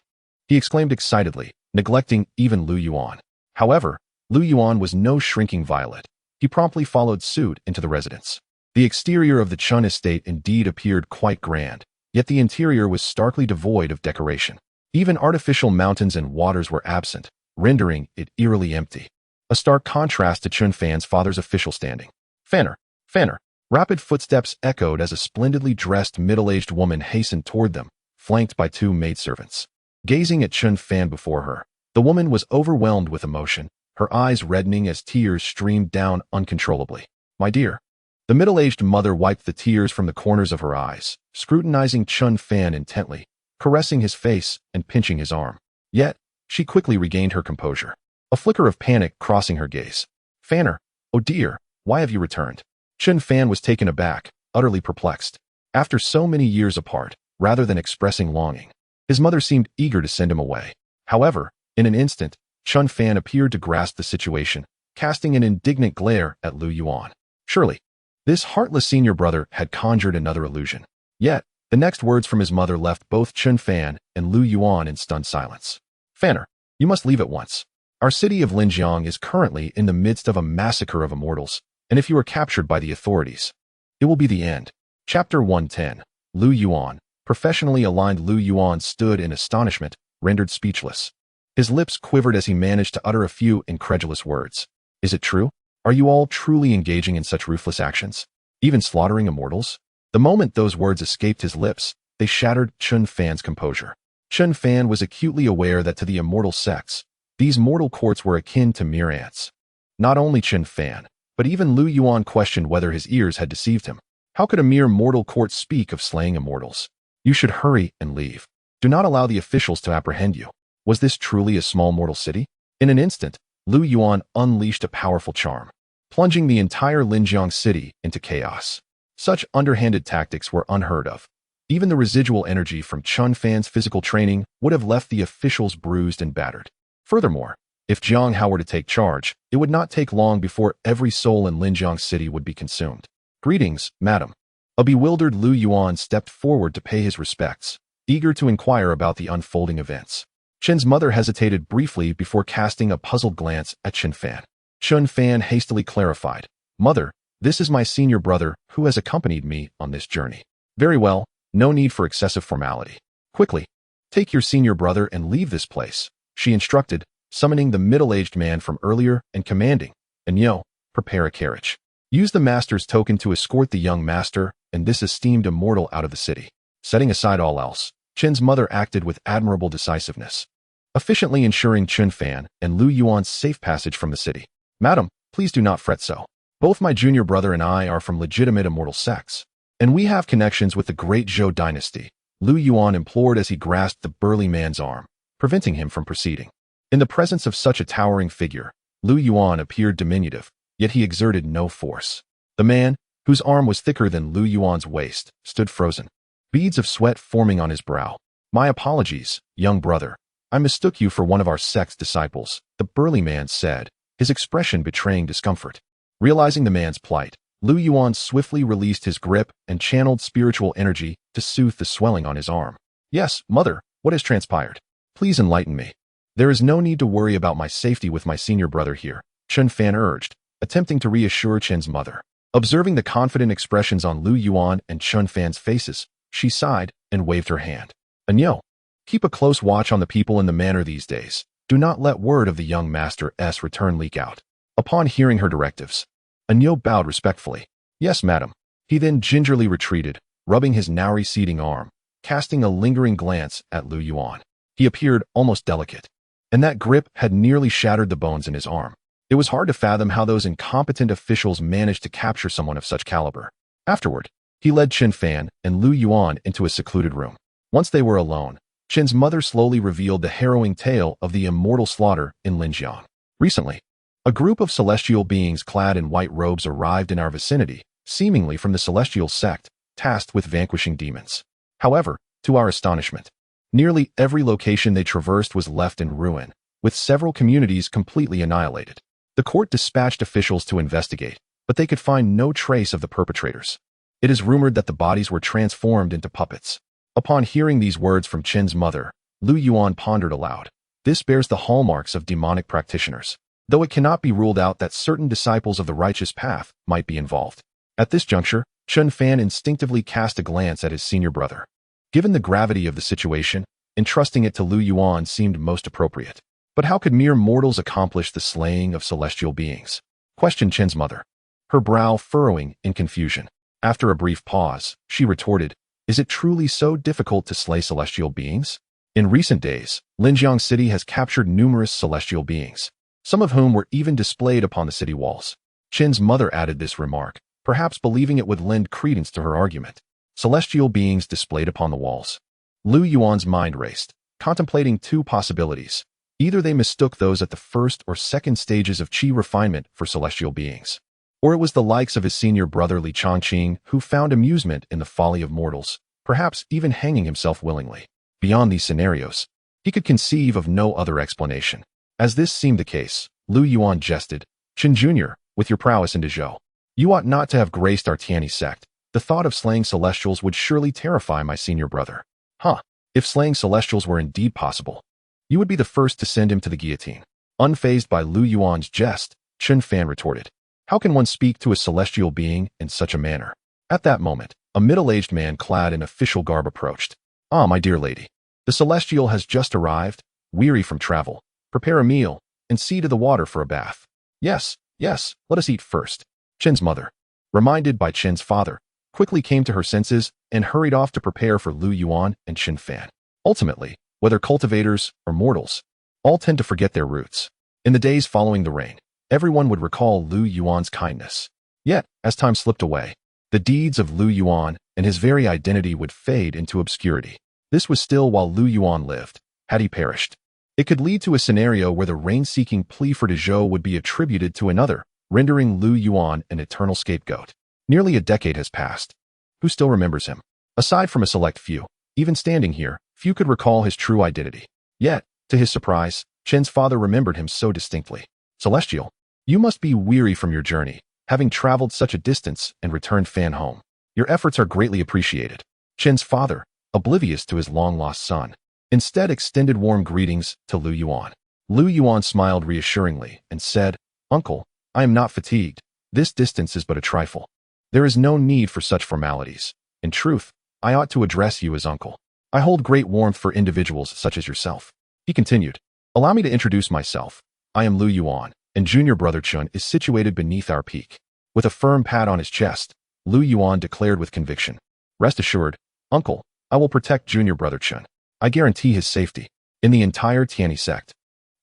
He exclaimed excitedly, neglecting even Lu Yuan. However, Lu Yuan was no shrinking violet. He promptly followed suit into the residence. The exterior of the Chun estate indeed appeared quite grand, yet the interior was starkly devoid of decoration. Even artificial mountains and waters were absent, rendering it eerily empty. A stark contrast to Chen Fan's father's official standing. Fanner, Fanner. Rapid footsteps echoed as a splendidly dressed middle-aged woman hastened toward them, flanked by 2 maidservants. Gazing at Chen Fan before her, the woman was overwhelmed with emotion, her eyes reddening as tears streamed down uncontrollably. My dear. The middle-aged mother wiped the tears from the corners of her eyes, scrutinizing Chen Fan intently, caressing his face and pinching his arm. Yet, she quickly regained her composure, a flicker of panic crossing her gaze. Fanner, oh dear, why have you returned? Chen Fan was taken aback, utterly perplexed. After so many years apart, rather than expressing longing, his mother seemed eager to send him away. However, in an instant, Chen Fan appeared to grasp the situation, casting an indignant glare at Lu Yuan. Surely, this heartless senior brother had conjured another illusion. Yet, the next words from his mother left both Chen Fan and Lu Yuan in stunned silence. Fanner, you must leave at once. Our city of Linjiang is currently in the midst of a massacre of immortals, and if you are captured by the authorities, it will be the end. Chapter 110. Lu Yuan. Professionally aligned Lu Yuan stood in astonishment, rendered speechless. His lips quivered as he managed to utter a few incredulous words. Is it true? Are you all truly engaging in such ruthless actions? Even slaughtering immortals? The moment those words escaped his lips, they shattered Chen Fan's composure. Chen Fan was acutely aware that to the immortal sects, these mortal courts were akin to mere ants. Not only Chen Fan, but even Lu Yuan questioned whether his ears had deceived him. How could a mere mortal court speak of slaying immortals? You should hurry and leave. Do not allow the officials to apprehend you. Was this truly a small mortal city? In an instant, Lu Yuan unleashed a powerful charm, plunging the entire Linjiang city into chaos. Such underhanded tactics were unheard of. Even the residual energy from Chen Fan's physical training would have left the officials bruised and battered. Furthermore, if Jiang Hao were to take charge, it would not take long before every soul in Linjiang city would be consumed. Greetings, madam. A bewildered Lu Yuan stepped forward to pay his respects, eager to inquire about the unfolding events. Chen's mother hesitated briefly before casting a puzzled glance at Chen Fan. Chen Fan hastily clarified, Mother, this is my senior brother who has accompanied me on this journey. Very well, no need for excessive formality. Quickly, take your senior brother and leave this place, she instructed, summoning the middle-aged man from earlier and commanding, Anyo, prepare a carriage. Use the master's token to escort the young master and this esteemed immortal out of the city. Setting aside all else, Chen's mother acted with admirable decisiveness, efficiently ensuring Chen Fan and Lu Yuan's safe passage from the city. Madam, please do not fret so. Both my junior brother and I are from legitimate immortal sects. And we have connections with the great Zhou dynasty, Lu Yuan implored as he grasped the burly man's arm, preventing him from proceeding. In the presence of such a towering figure, Lu Yuan appeared diminutive, yet he exerted no force. The man, whose arm was thicker than Lu Yuan's waist, stood frozen, beads of sweat forming on his brow. "My apologies, young brother. I mistook you for one of our sect's disciples," the burly man said, his expression betraying discomfort. Realizing the man's plight, Lu Yuan swiftly released his grip and channeled spiritual energy to soothe the swelling on his arm. "Yes, mother, what has transpired? Please enlighten me." "There is no need to worry about my safety with my senior brother here," Chen Fan urged, attempting to reassure Chen's mother. Observing the confident expressions on Lu Yuan and Chen Fan's faces, she sighed and waved her hand. "Anyo, keep a close watch on the people in the manor these days. Do not let word of the young master's return leak out." Upon hearing her directives, Anyo bowed respectfully. "Yes, madam." He then gingerly retreated, rubbing his now receding arm, casting a lingering glance at Lu Yuan. He appeared almost delicate, and that grip had nearly shattered the bones in his arm. It was hard to fathom how those incompetent officials managed to capture someone of such caliber. Afterward, he led Chen Fan and Lu Yuan into a secluded room. Once they were alone, Chen's mother slowly revealed the harrowing tale of the immortal slaughter in Linjiang. "Recently, a group of celestial beings clad in white robes arrived in our vicinity, seemingly from the celestial sect, tasked with vanquishing demons. However, to our astonishment, nearly every location they traversed was left in ruin, with several communities completely annihilated. The court dispatched officials to investigate, but they could find no trace of the perpetrators. It is rumored that the bodies were transformed into puppets." Upon hearing these words from Chen's mother, Lu Yuan pondered aloud. This bears the hallmarks of demonic practitioners, though it cannot be ruled out that certain disciples of the righteous path might be involved. At this juncture, Chen Fan instinctively cast a glance at his senior brother. Given the gravity of the situation, entrusting it to Lu Yuan seemed most appropriate. But how could mere mortals accomplish the slaying of celestial beings? Questioned Chen's mother, her brow furrowing in confusion. After a brief pause, she retorted, "Is it truly so difficult to slay celestial beings? In recent days, Linjiang City has captured numerous celestial beings, some of whom were even displayed upon the city walls." Chen's mother added this remark, perhaps believing it would lend credence to her argument. Celestial beings displayed upon the walls. Lu Yuan's mind raced, contemplating two possibilities. Either they mistook those at the first or second stages of qi refinement for celestial beings, or it was the likes of his senior brother Li Changqing who found amusement in the folly of mortals, perhaps even hanging himself willingly. Beyond these scenarios, he could conceive of no other explanation. As this seemed the case, Lu Yuan jested, "Chen Jr., with your prowess in Dezhou, you ought not to have graced our Tianyi Sect. The thought of slaying celestials would surely terrify my senior brother." "Huh, if slaying celestials were indeed possible, you would be the first to send him to the guillotine." Unfazed by Lu Yuan's jest, Chen Fan retorted, "How can one speak to a celestial being in such a manner?" At that moment, a middle-aged man clad in official garb approached. "Ah, my dear lady, the celestial has just arrived, weary from travel. Prepare a meal, and see to the water for a bath." Yes, let us eat first." Chen's mother, reminded by Chen's father, quickly came to her senses and hurried off to prepare for Lu Yuan and Chen Fan. Ultimately, whether cultivators or mortals, all tend to forget their roots. In the days following the reign, everyone would recall Lu Yuan's kindness. Yet, as time slipped away, the deeds of Lu Yuan and his very identity would fade into obscurity. This was still while Lu Yuan lived. Had he perished, it could lead to a scenario where the reign-seeking plea for Dezhou would be attributed to another, rendering Lu Yuan an eternal scapegoat. Nearly a decade has passed. Who still remembers him? Aside from a select few, even standing here, few could recall his true identity. Yet, to his surprise, Chen's father remembered him so distinctly. "Celestial, you must be weary from your journey, having traveled such a distance and returned Fan home. Your efforts are greatly appreciated." Chen's father, oblivious to his long-lost son, instead extended warm greetings to Lu Yuan. Lu Yuan smiled reassuringly and said, "Uncle, I am not fatigued. This distance is but a trifle. There is no need for such formalities. In truth, I ought to address you as uncle. I hold great warmth for individuals such as yourself." He continued, "Allow me to introduce myself. I am Lu Yuan, and junior brother Chun is situated beneath our peak." With a firm pat on his chest, Lu Yuan declared with conviction, "Rest assured, uncle, I will protect junior brother Chun. I guarantee his safety. In the entire Tianyi Sect,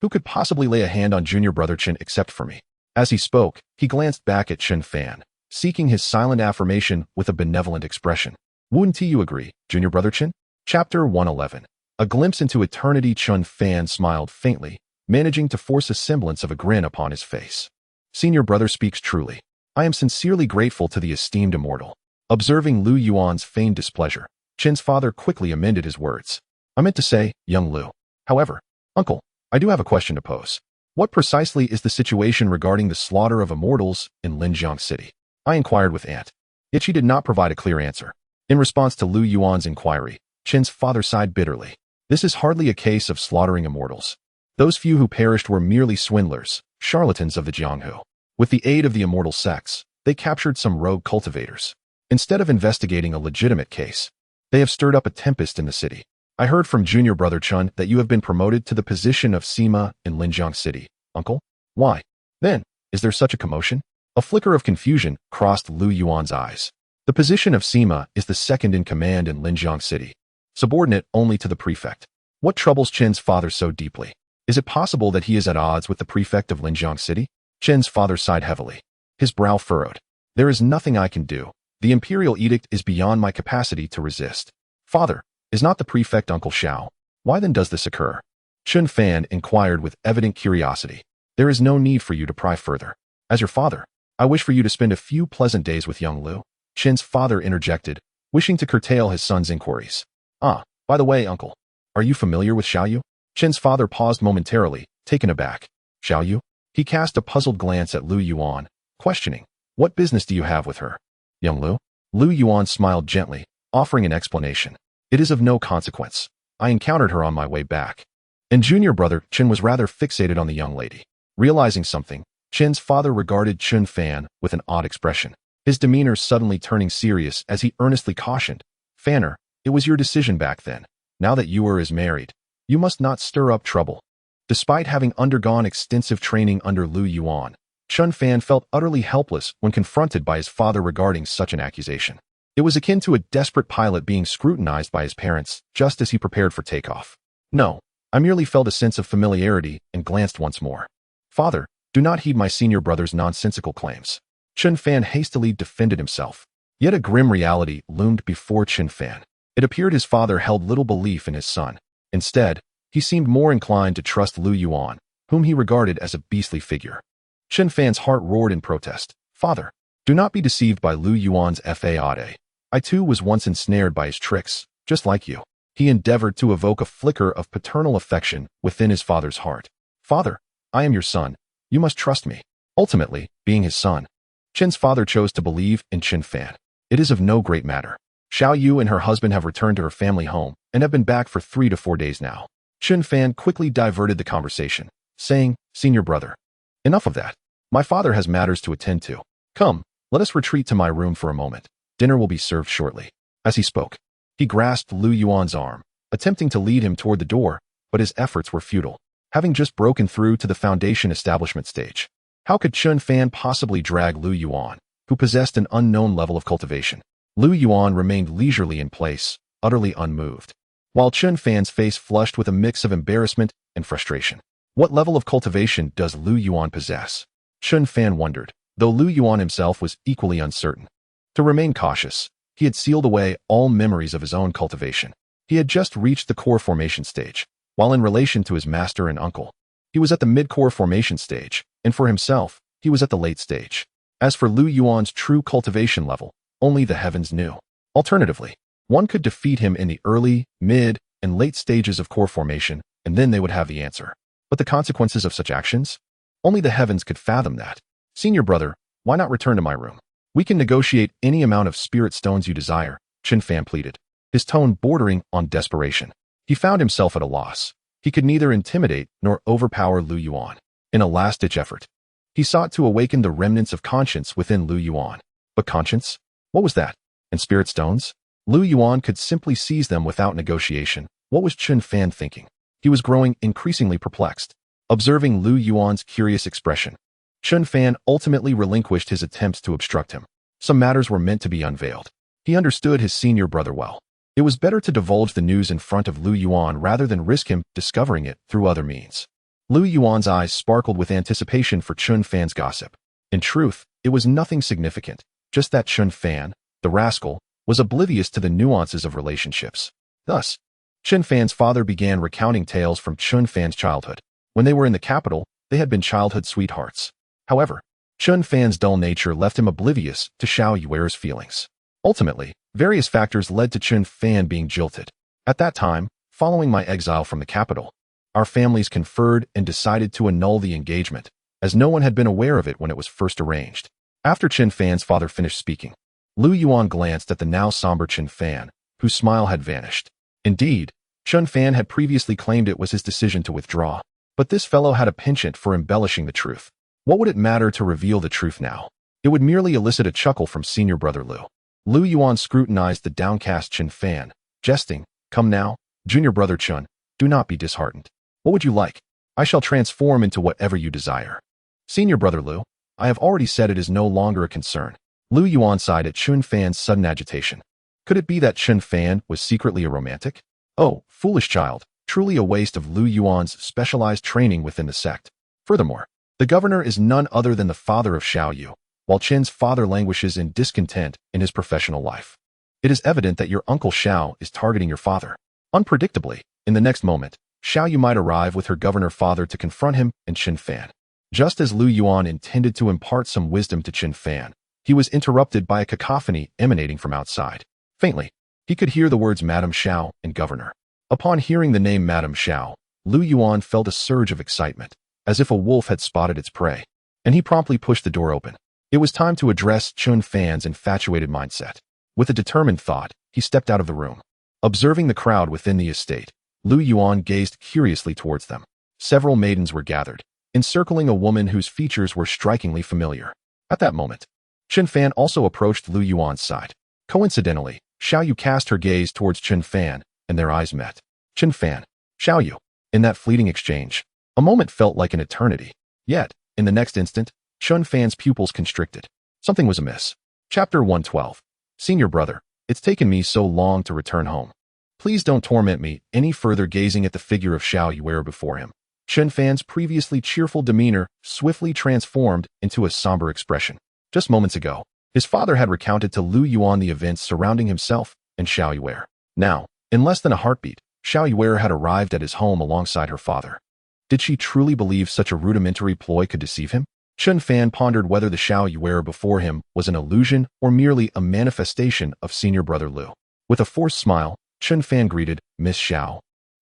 who could possibly lay a hand on junior brother Chen except for me?" As he spoke, he glanced back at Chen Fan, seeking his silent affirmation with a benevolent expression. Wouldn't you agree, junior brother Chen? Chapter 111. A glimpse into eternity. Chun Fan smiled faintly, managing to force a semblance of a grin upon his face. Senior brother speaks truly. I am sincerely grateful to the esteemed immortal. Observing Lu Yuan's feigned displeasure, Chen's father quickly amended his words. I meant to say, young Lu. However, uncle, I do have a question to pose. What precisely is the situation regarding the slaughter of immortals in Linjiang City? I inquired with aunt. Yet she did not provide a clear answer. In response to Lu Yuan's inquiry, Chen's father sighed bitterly. This is hardly a case of slaughtering immortals. Those few who perished were merely swindlers, charlatans of the Jianghu. With the aid of the immortal sects, they captured some rogue cultivators. Instead of investigating a legitimate case, they have stirred up a tempest in the city. I heard from junior brother Chun that you have been promoted to the position of Sima in Linjiang City, uncle. Why, then, is there such a commotion? A flicker of confusion crossed Lu Yuan's eyes. The position of Sima is the second in command in Linjiang City, subordinate only to the prefect. What troubles Chen's father so deeply? Is it possible that he is at odds with the prefect of Linjiang City? Chen's father sighed heavily. His brow furrowed. There is nothing I can do. The imperial edict is beyond my capacity to resist. Father, is not the prefect Uncle Xiao? Why then does this occur? Chun Fan inquired with evident curiosity. There is no need for you to pry further. As your father, I wish for you to spend a few pleasant days with young Lu. Chen's father interjected, wishing to curtail his son's inquiries. Ah, by the way, uncle, are you familiar with Xiaoyu? Chen's father paused momentarily, taken aback. Xiaoyu? He cast a puzzled glance at Lu Yuan, questioning, what business do you have with her? Young Lu? Lu Yuan smiled gently, offering an explanation. It is of no consequence. I encountered her on my way back. And junior brother Chen was rather fixated on the young lady. Realizing something, Chen's father regarded Chun Fan with an odd expression, his demeanor suddenly turning serious as he earnestly cautioned, Fanner, it was your decision back then. Now that you are married, you must not stir up trouble. Despite having undergone extensive training under Lu Yuan, Chun Fan felt utterly helpless when confronted by his father regarding such an accusation. It was akin to a desperate pilot being scrutinized by his parents just as he prepared for takeoff. No, I merely felt a sense of familiarity and glanced once more. Father, do not heed my senior brother's nonsensical claims. Chun Fan hastily defended himself. Yet a grim reality loomed before Chun Fan. It appeared his father held little belief in his son. Instead, he seemed more inclined to trust Lu Yuan, whom he regarded as a beastly figure. Chun Fan's heart roared in protest. Father, do not be deceived by Lu Yuan's fade. I too was once ensnared by his tricks, just like you. He endeavored to evoke a flicker of paternal affection within his father's heart. Father, I am your son. You must trust me. Ultimately, being his son, Chen's father chose to believe in Chun Fan. It is of no great matter. Xiao Yu and her husband have returned to her family home and have been back for 3 to 4 days now. Chun Fan quickly diverted the conversation, saying, Senior brother, enough of that. My father has matters to attend to. Come, let us retreat to my room for a moment. Dinner will be served shortly. As he spoke, he grasped Lu Yuan's arm, attempting to lead him toward the door, but his efforts were futile. Having just broken through to the foundation establishment stage, how could Chun Fan possibly drag Lu Yuan, who possessed an unknown level of cultivation? Lu Yuan remained leisurely in place, utterly unmoved, while Chun Fan's face flushed with a mix of embarrassment and frustration. What level of cultivation does Lu Yuan possess? Chun Fan wondered, though Lu Yuan himself was equally uncertain. To remain cautious, he had sealed away all memories of his own cultivation. He had just reached the core formation stage, while in relation to his master and uncle, he was at the mid-core formation stage, and for himself, he was at the late stage. As for Lu Yuan's true cultivation level, only the heavens knew. Alternatively, one could defeat him in the early, mid, and late stages of core formation, and then they would have the answer. But the consequences of such actions? Only the heavens could fathom that. Senior brother, why not return to my room? We can negotiate any amount of spirit stones you desire, Chun Fan pleaded, his tone bordering on desperation. He found himself at a loss. He could neither intimidate nor overpower Lu Yuan. In a last-ditch effort, he sought to awaken the remnants of conscience within Lu Yuan. But conscience? What was that? And spirit stones? Lu Yuan could simply seize them without negotiation. What was Chun Fan thinking? He was growing increasingly perplexed. Observing Lu Yuan's curious expression, Chun Fan ultimately relinquished his attempts to obstruct him. Some matters were meant to be unveiled. He understood his senior brother well. It was better to divulge the news in front of Lu Yuan rather than risk him discovering it through other means. Lu Yuan's eyes sparkled with anticipation for Chun Fan's gossip. In truth, it was nothing significant. just that Chun Fan, the rascal, was oblivious to the nuances of relationships. Thus, Chun Fan's father began recounting tales from Chun Fan's childhood. When they were in the capital, they had been childhood sweethearts. However, Chun Fan's dull nature left him oblivious to Xiao Yuer's feelings. Ultimately, various factors led to Chun Fan being jilted. At that time, following my exile from the capital, our families conferred and decided to annul the engagement, as no one had been aware of it when it was first arranged. After Chun Fan's father finished speaking, Lu Yuan glanced at the now somber Chun Fan, whose smile had vanished. Indeed, Chun Fan had previously claimed it was his decision to withdraw, but this fellow had a penchant for embellishing the truth. What would it matter to reveal the truth now? It would merely elicit a chuckle from senior brother Lu. Lu Yuan scrutinized the downcast Chun Fan, jesting, "Come now, junior brother Chun, do not be disheartened. What would you like? I shall transform into whatever you desire." "Senior brother Lu, I have already said it is no longer a concern." Lu Yuan sighed at Chun Fan's sudden agitation. Could it be that Chun Fan was secretly a romantic? Oh, foolish child, truly a waste of Lu Yuan's specialized training within the sect. Furthermore, the governor is none other than the father of Xiao Yu, while Chen's father languishes in discontent in his professional life. It is evident that your uncle Xiao is targeting your father. Unpredictably, in the next moment, Xiao Yu might arrive with her governor father to confront him and Chun Fan. Just as Lu Yuan intended to impart some wisdom to Chun Fan, he was interrupted by a cacophony emanating from outside. Faintly, he could hear the words Madame Xiao and Governor. Upon hearing the name Madame Xiao, Lu Yuan felt a surge of excitement, as if a wolf had spotted its prey, and he promptly pushed the door open. It was time to address Chun Fan's infatuated mindset. With a determined thought, he stepped out of the room. Observing the crowd within the estate, Lu Yuan gazed curiously towards them. Several maidens were gathered, encircling a woman whose features were strikingly familiar. At that moment, Chun Fan also approached Lu Yuan's side. Coincidentally, Xiao Yu cast her gaze towards Chun Fan, and their eyes met. Chun Fan, Xiao Yu. In that fleeting exchange, a moment felt like an eternity. Yet, in the next instant, Chun Fan's pupils constricted. Something was amiss. Chapter 112. Senior brother, it's taken me so long to return home. Please don't torment me any further. Gazing at the figure of Xiao Yu before him, Chun Fan's previously cheerful demeanor swiftly transformed into a somber expression. Just moments ago, his father had recounted to Lu Yuan the events surrounding himself and Xiao Yu. Now, in less than a heartbeat, Xiao Yu had arrived at his home alongside her father. Did she truly believe such a rudimentary ploy could deceive him? Chun Fan pondered whether the Xiao Yu before him was an illusion or merely a manifestation of senior brother Lu. With a forced smile, Chun Fan greeted, "Miss Xiao.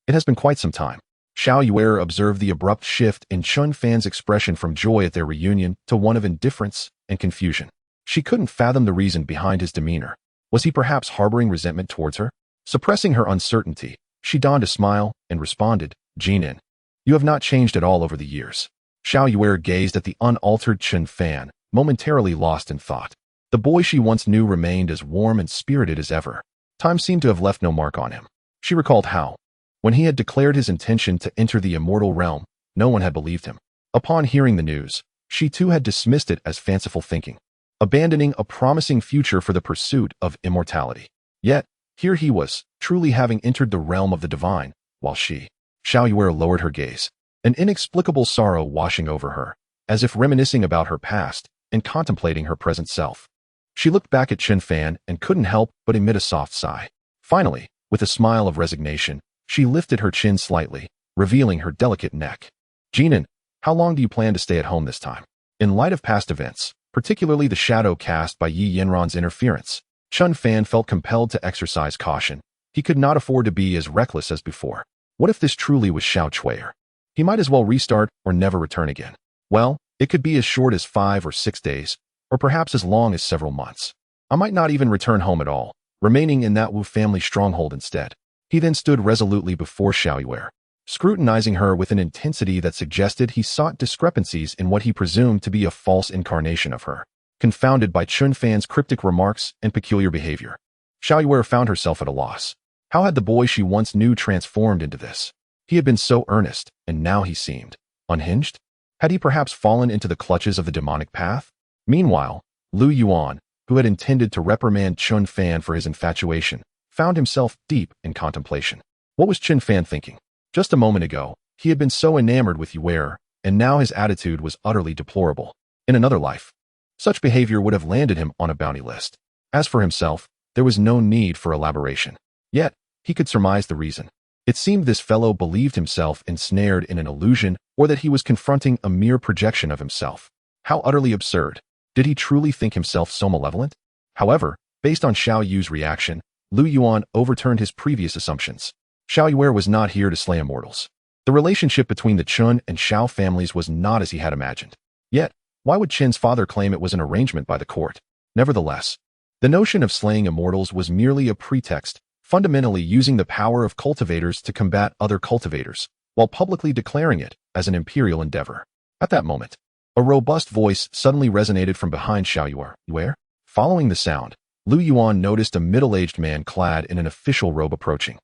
It has been quite some time." Xiao Yu observed the abrupt shift in Chun Fan's expression from joy at their reunion to one of indifference and confusion. She couldn't fathom the reason behind his demeanor. Was he perhaps harboring resentment towards her? Suppressing her uncertainty, she donned a smile and responded, "Jinin, you have not changed at all over the years." Xiao Yu gazed at the unaltered Chun Fan, momentarily lost in thought. The boy she once knew remained as warm and spirited as ever. Time seemed to have left no mark on him. She recalled how, when he had declared his intention to enter the immortal realm, no one had believed him. Upon hearing the news, she too had dismissed it as fanciful thinking, abandoning a promising future for the pursuit of immortality. Yet, here he was, truly having entered the realm of the divine, while she, Xiao Yu, lowered her gaze, an inexplicable sorrow washing over her, as if reminiscing about her past and contemplating her present self. She looked back at Chun Fan and couldn't help but emit a soft sigh. Finally, with a smile of resignation, she lifted her chin slightly, revealing her delicate neck. "Jinin, how long do you plan to stay at home this time?" In light of past events, particularly the shadow cast by Yi Yinran's interference, Chun Fan felt compelled to exercise caution. He could not afford to be as reckless as before. What if this truly was Xiao Chuier? He might as well restart or never return again. Well, it could be as short as 5 or 6 days, or perhaps as long as several months. I might not even return home at all, remaining in that Wu family stronghold instead. He then stood resolutely before Xiao Yu, scrutinizing her with an intensity that suggested he sought discrepancies in what he presumed to be a false incarnation of her. Confounded by Chun Fan's cryptic remarks and peculiar behavior, Xiao Yu found herself at a loss. How had the boy she once knew transformed into this? He had been so earnest, and now he seemed unhinged. Had he perhaps fallen into the clutches of the demonic path? Meanwhile, Lu Yuan, who had intended to reprimand Chun Fan for his infatuation, found himself deep in contemplation. What was Chun Fan thinking? Just a moment ago, he had been so enamored with Yu, and now his attitude was utterly deplorable. In another life, Such behavior would have landed him on a bounty list. As for himself, there was no need for elaboration. Yet, he could surmise the reason. It seemed this fellow believed himself ensnared in an illusion, or that he was confronting a mere projection of himself. How utterly absurd. Did he truly think himself so malevolent? However, based on Xiao Yu's reaction, Lu Yuan overturned his previous assumptions. Xiao Yue was not here to slay immortals. The relationship between the Chun and Xiao families was not as he had imagined. Yet, why would Qin's father claim it was an arrangement by the court? Nevertheless, the notion of slaying immortals was merely a pretext, fundamentally using the power of cultivators to combat other cultivators, while publicly declaring it as an imperial endeavor. At that moment, a robust voice suddenly resonated from behind Xiao Yue. Following the sound, Lu Yuan noticed a middle-aged man clad in an official robe approaching.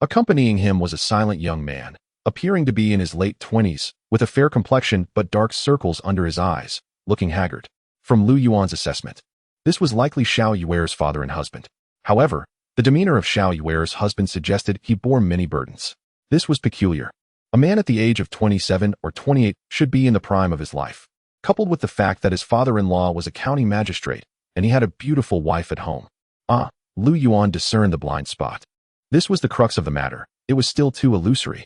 Accompanying him was a silent young man, appearing to be in his late 20s, with a fair complexion but dark circles under his eyes, looking haggard. From Lu Yuan's assessment, this was likely Xiao Yue's father and husband. However, the demeanor of Xiao Yue's husband suggested he bore many burdens. This was peculiar. A man at the age of 27 or 28 should be in the prime of his life, coupled with the fact that his father-in-law was a county magistrate, and he had a beautiful wife at home. Lu Yuan discerned the blind spot. This was the crux of the matter. It was still too illusory.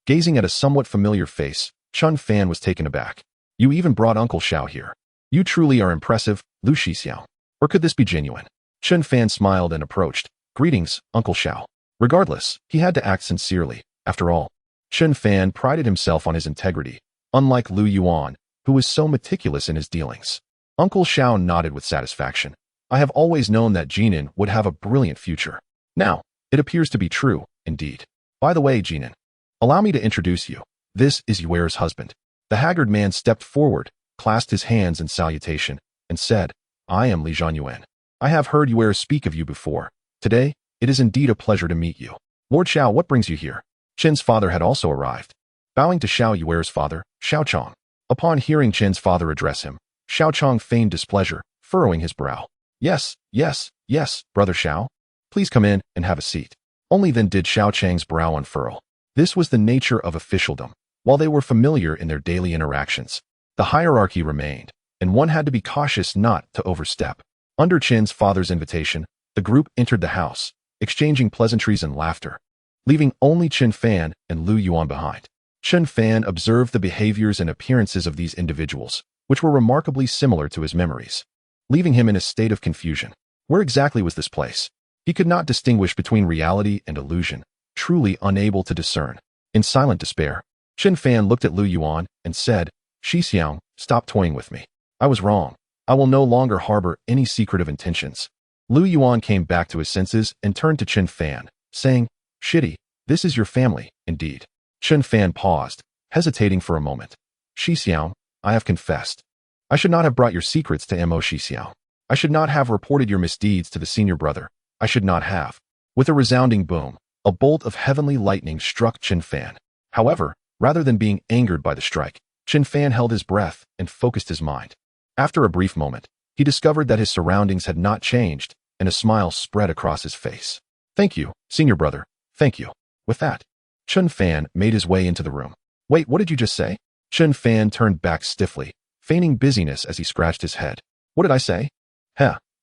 Gazing at a somewhat familiar face, Chun Fan was taken aback. You even brought Uncle Xiao here. You truly are impressive, Lu Shixiao. Or could this be genuine? Chun Fan smiled and approached. Greetings, Uncle Xiao. Regardless, he had to act sincerely. After all, Chun Fan prided himself on his integrity, unlike Lu Yuan, who was so meticulous in his dealings. Uncle Xiao nodded with satisfaction. I have always known that Jinan would have a brilliant future. Now, it appears to be true, indeed. By the way, Jinan, allow me to introduce you. This is Yuer's husband. The haggard man stepped forward, clasped his hands in salutation, and said, I am Li Zhanyuan. I have heard Yuer speak of you before. Today, it is indeed a pleasure to meet you. Lord Xiao, what brings you here? Qin's father had also arrived. Bowing to Xiao Yuer's father, Xiao Chong. Upon hearing Qin's father address him, Xiao Chong feigned displeasure, furrowing his brow. Yes, brother Xiao. Please come in and have a seat. Only then did Xiao Chang's brow unfurl. This was the nature of officialdom. While they were familiar in their daily interactions, the hierarchy remained, and one had to be cautious not to overstep. Under Qin's father's invitation, the group entered the house, exchanging pleasantries and laughter, leaving only Qin Fan and Lu Yuan behind. Qin Fan observed the behaviors and appearances of these individuals, which were remarkably similar to his memories, leaving him in a state of confusion. Where exactly was this place? He could not distinguish between reality and illusion, truly unable to discern. In silent despair, Qin Fan looked at Lu Yuan and said, Shixiang, stop toying with me. I was wrong. I will no longer harbor any secretive intentions. Lu Yuan came back to his senses and turned to Qin Fan, saying, Shitty, this is your family, indeed. Qin Fan paused, hesitating for a moment. Shixiang, I have confessed. I should not have brought your secrets to Mo Shixiao. I should not have reported your misdeeds to the senior brother. I should not have. With a resounding boom, a bolt of heavenly lightning struck Qin Fan. However, rather than being angered by the strike, Qin Fan held his breath and focused his mind. After a brief moment, he discovered that his surroundings had not changed, and a smile spread across his face. Thank you, senior brother. Thank you. With that, Qin Fan made his way into the room. Wait, what did you just say? Qin Fan turned back stiffly, feigning busyness as he scratched his head. What did I say?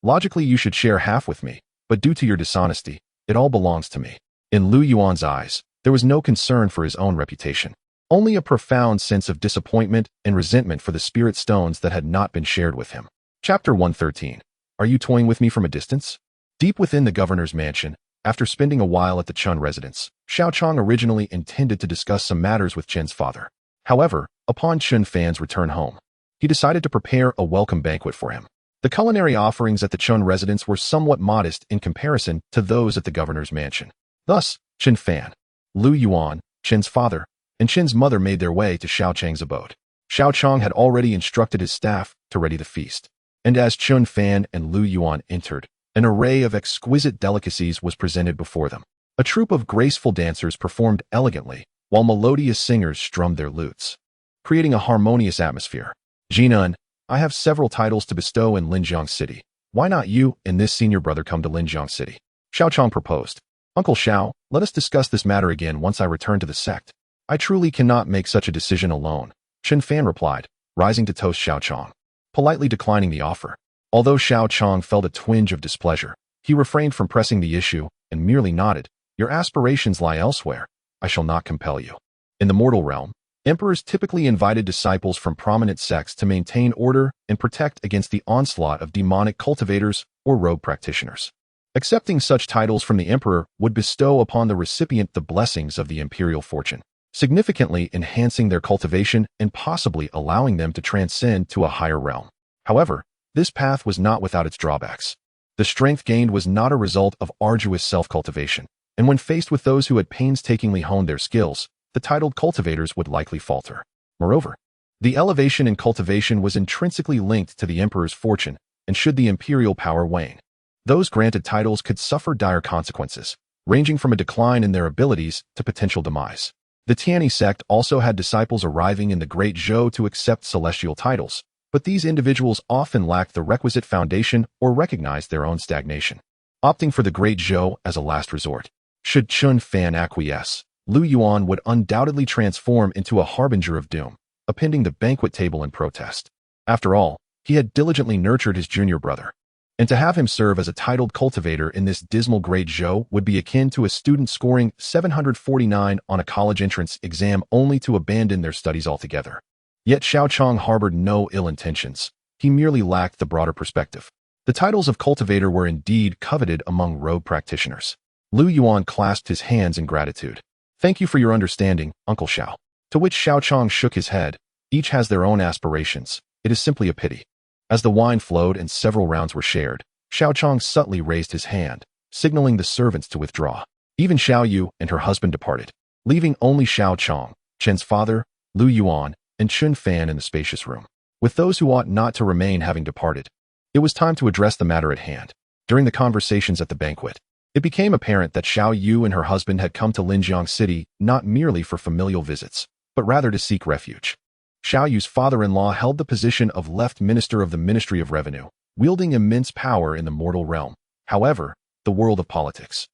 Logically you should share half with me, but due to your dishonesty, it all belongs to me. In Lu Yuan's eyes, there was no concern for his own reputation, only a profound sense of disappointment and resentment for the spirit stones that had not been shared with him. Chapter 113. Are you toying with me from a distance? Deep within the governor's mansion, after spending a while at the Chun residence, Xiao Chong originally intended to discuss some matters with Qin's father. However, upon Qin Fan's return home, he decided to prepare a welcome banquet for him. The culinary offerings at the Chun residence were somewhat modest in comparison to those at the governor's mansion. Thus, Qin Fan, Lu Yuan, Qin's father, and Qin's mother made their way to Xiao Chang's abode. Xiao Chong had already instructed his staff to ready the feast, and as Qin Fan and Lu Yuan entered, an array of exquisite delicacies was presented before them. A troupe of graceful dancers performed elegantly, while melodious singers strummed their lutes, creating a harmonious atmosphere. Jinan, I have several titles to bestow in Linjiang City. Why not you and this senior brother come to Linjiang City? Xiao Chong proposed. Uncle Xiao, let us discuss this matter again once I return to the sect. I truly cannot make such a decision alone, Qin Fan replied, rising to toast Xiao Chong. politely declining the offer. Although Xiao Chong felt a twinge of displeasure, he refrained from pressing the issue and merely nodded. Your aspirations lie elsewhere. I shall not compel you. In the mortal realm, emperors typically invited disciples from prominent sects to maintain order and protect against the onslaught of demonic cultivators or rogue practitioners. Accepting such titles from the emperor would bestow upon the recipient the blessings of the imperial fortune, significantly enhancing their cultivation and possibly allowing them to transcend to a higher realm. However, this path was not without its drawbacks. The strength gained was not a result of arduous self-cultivation, and when faced with those who had painstakingly honed their skills, the titled cultivators would likely falter. Moreover, the elevation in cultivation was intrinsically linked to the emperor's fortune, and should the imperial power wane, those granted titles could suffer dire consequences, ranging from a decline in their abilities to potential demise. The Tianyi Sect also had disciples arriving in the Great Zhou to accept celestial titles, but these individuals often lacked the requisite foundation or recognized their own stagnation, opting for the Great Zhou as a last resort. Should Chun Fan acquiesce, Lu Yuan would undoubtedly transform into a harbinger of doom, appending the banquet table in protest. After all, he had diligently nurtured his junior brother, and to have him serve as a titled cultivator in this dismal Great Zhou would be akin to a student scoring 749 on a college entrance exam only to abandon their studies altogether. Yet Xiao Chong harbored no ill intentions. He merely lacked the broader perspective. The titles of cultivator were indeed coveted among rogue practitioners. Lu Yuan clasped his hands in gratitude. Thank you for your understanding, Uncle Xiao. To which Xiao Chong shook his head. Each has their own aspirations. It is simply a pity. As the wine flowed and several rounds were shared, Xiao Chong subtly raised his hand, signaling the servants to withdraw. Even Xiao Yu and her husband departed, leaving only Xiao Chong, Chen's father, Lu Yuan, and Chun Fan in the spacious room. With those who ought not to remain having departed, it was time to address the matter at hand. During the conversations at the banquet, it became apparent that Xiao Yu and her husband had come to Linjiang City not merely for familial visits, but rather to seek refuge. Xiao Yu's father-in-law held the position of left minister of the Ministry of Revenue, wielding immense power in the mortal realm. However, the world of politics.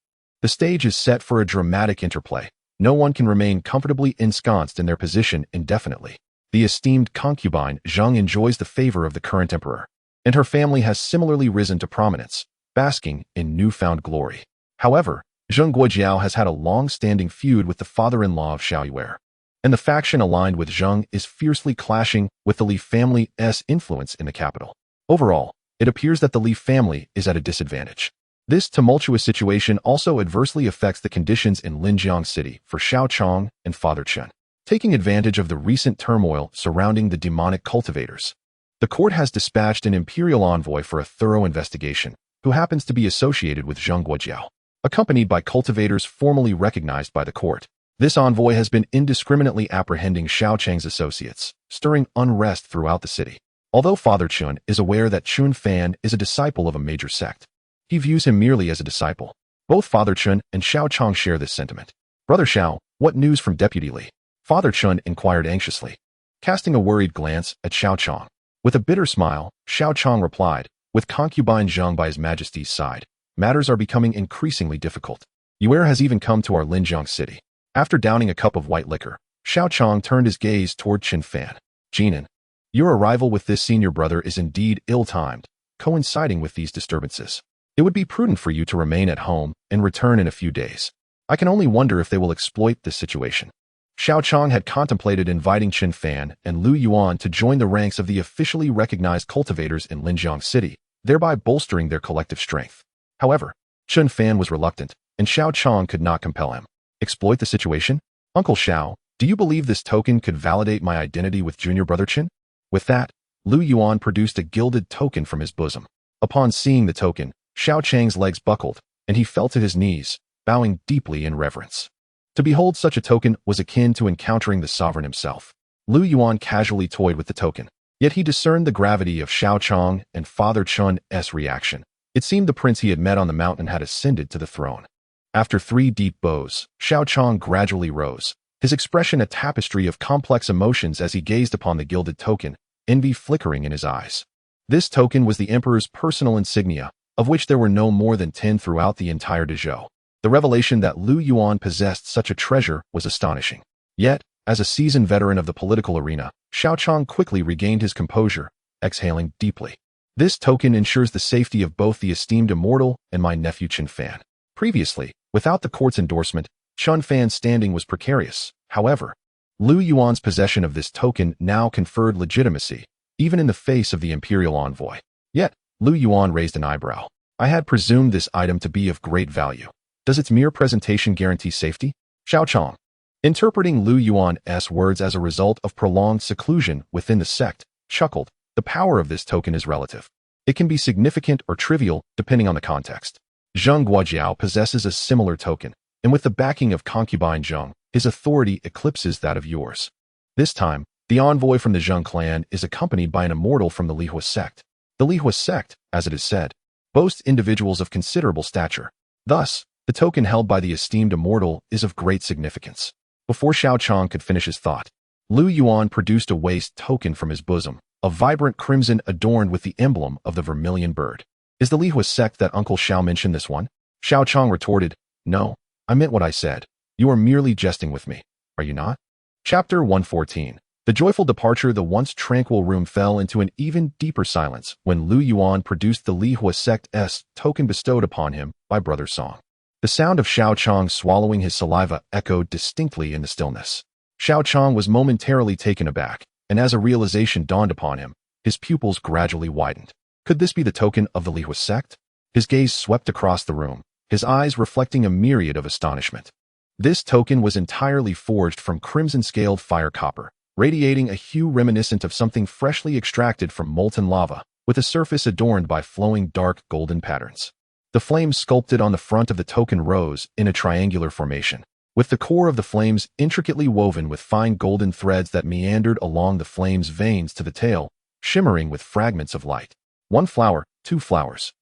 The stage is set for a dramatic interplay. No one can remain comfortably ensconced in their position indefinitely. The esteemed concubine Zheng enjoys the favor of the current emperor, and her family has similarly risen to prominence, basking in newfound glory. However, Zheng Guojiao has had a long-standing feud with the father-in-law of Xiao Yuer, and the faction aligned with Zheng is fiercely clashing with the Li family's influence in the capital. Overall, it appears that the Li family is at a disadvantage. This tumultuous situation also adversely affects the conditions in Linjiang City for Xiao Chong and Father Chen. Taking advantage of the recent turmoil surrounding the demonic cultivators, the court has dispatched an imperial envoy for a thorough investigation, who happens to be associated with Zheng Guojiao, accompanied by cultivators formally recognized by the court. This envoy has been indiscriminately apprehending Xiao Cheng's associates, stirring unrest throughout the city. Although Father Chun is aware that Chun Fan is a disciple of a major sect, he views him merely as a disciple. Both Father Chun and Xiao Chong share this sentiment. Brother Xiao, what news from Deputy Li? Father Chun inquired anxiously, casting a worried glance at Xiao Chong. With a bitter smile, Xiao Chong replied, with concubine Zheng by his majesty's side, matters are becoming increasingly difficult. Yuer has even come to our Linjiang City. After downing a cup of white liquor, Xiao Chong turned his gaze toward Chin Fan. Jinan, your arrival with this senior brother is indeed ill-timed, coinciding with these disturbances. It would be prudent for you to remain at home and return in a few days. I can only wonder if they will exploit this situation. Xiao Chong had contemplated inviting Chin Fan and Lu Yuan to join the ranks of the officially recognized cultivators in Linjiang City, thereby bolstering their collective strength. However, Chun Fan was reluctant, and Xiao Chong could not compel him. Exploit the situation? Uncle Xiao, do you believe this token could validate my identity with junior brother Chin? With that, Lu Yuan produced a gilded token from his bosom. Upon seeing the token, Xiao Cheng's legs buckled, and he fell to his knees, bowing deeply in reverence. To behold such a token was akin to encountering the sovereign himself. Lu Yuan casually toyed with the token, yet he discerned the gravity of Xiao Chong and Father Chun's reaction. It seemed the prince he had met on the mountain had ascended to the throne. After 3 deep bows, Xiao Chong gradually rose, his expression a tapestry of complex emotions as he gazed upon the gilded token, envy flickering in his eyes. This token was the emperor's personal insignia, of which there were no more than 10 throughout the entire Dezhou. The revelation that Lu Yuan possessed such a treasure was astonishing. Yet, as a seasoned veteran of the political arena, Xiao Chong quickly regained his composure, exhaling deeply. This token ensures the safety of both the esteemed immortal and my nephew Chen Fan. Previously, without the court's endorsement, Chen Fan's standing was precarious. However, Lu Yuan's possession of this token now conferred legitimacy, even in the face of the imperial envoy. Yet, Lu Yuan raised an eyebrow. I had presumed this item to be of great value. Does its mere presentation guarantee safety? Xiao Chong, interpreting Lu Yuan's words as a result of prolonged seclusion within the sect, chuckled. The power of this token is relative. It can be significant or trivial depending on the context. Zheng Guojiao possesses a similar token, and with the backing of concubine Zheng, his authority eclipses that of yours. This time, the envoy from the Zheng clan is accompanied by an immortal from the Lihua sect. The Lihua sect, as it is said, boasts individuals of considerable stature. Thus, the token held by the esteemed immortal is of great significance. Before Xiao Chong could finish his thought, Lu Yuan produced a waist token from his bosom, a vibrant crimson adorned with the emblem of the vermilion bird. Is the Lihua sect that Uncle Xiao mentioned this one? Xiao Chong retorted, No, I meant what I said. You are merely jesting with me, are you not? Chapter 114. The joyful departure. The once tranquil room fell into an even deeper silence when Lu Yuan produced the Lihua sect's token bestowed upon him by Brother Song. The sound of Xiao Chong swallowing his saliva echoed distinctly in the stillness. Xiao Chong was momentarily taken aback, and as a realization dawned upon him, his pupils gradually widened. Could this be the token of the Lihua sect? His gaze swept across the room, his eyes reflecting a myriad of astonishment. This token was entirely forged from crimson-scaled fire copper, radiating a hue reminiscent of something freshly extracted from molten lava, with a surface adorned by flowing dark golden patterns. The flames sculpted on the front of the token rose in a triangular formation, with the core of the flames intricately woven with fine golden threads that meandered along the flame's veins to the tail, shimmering with fragments of light. 1 flower, 2 flowers.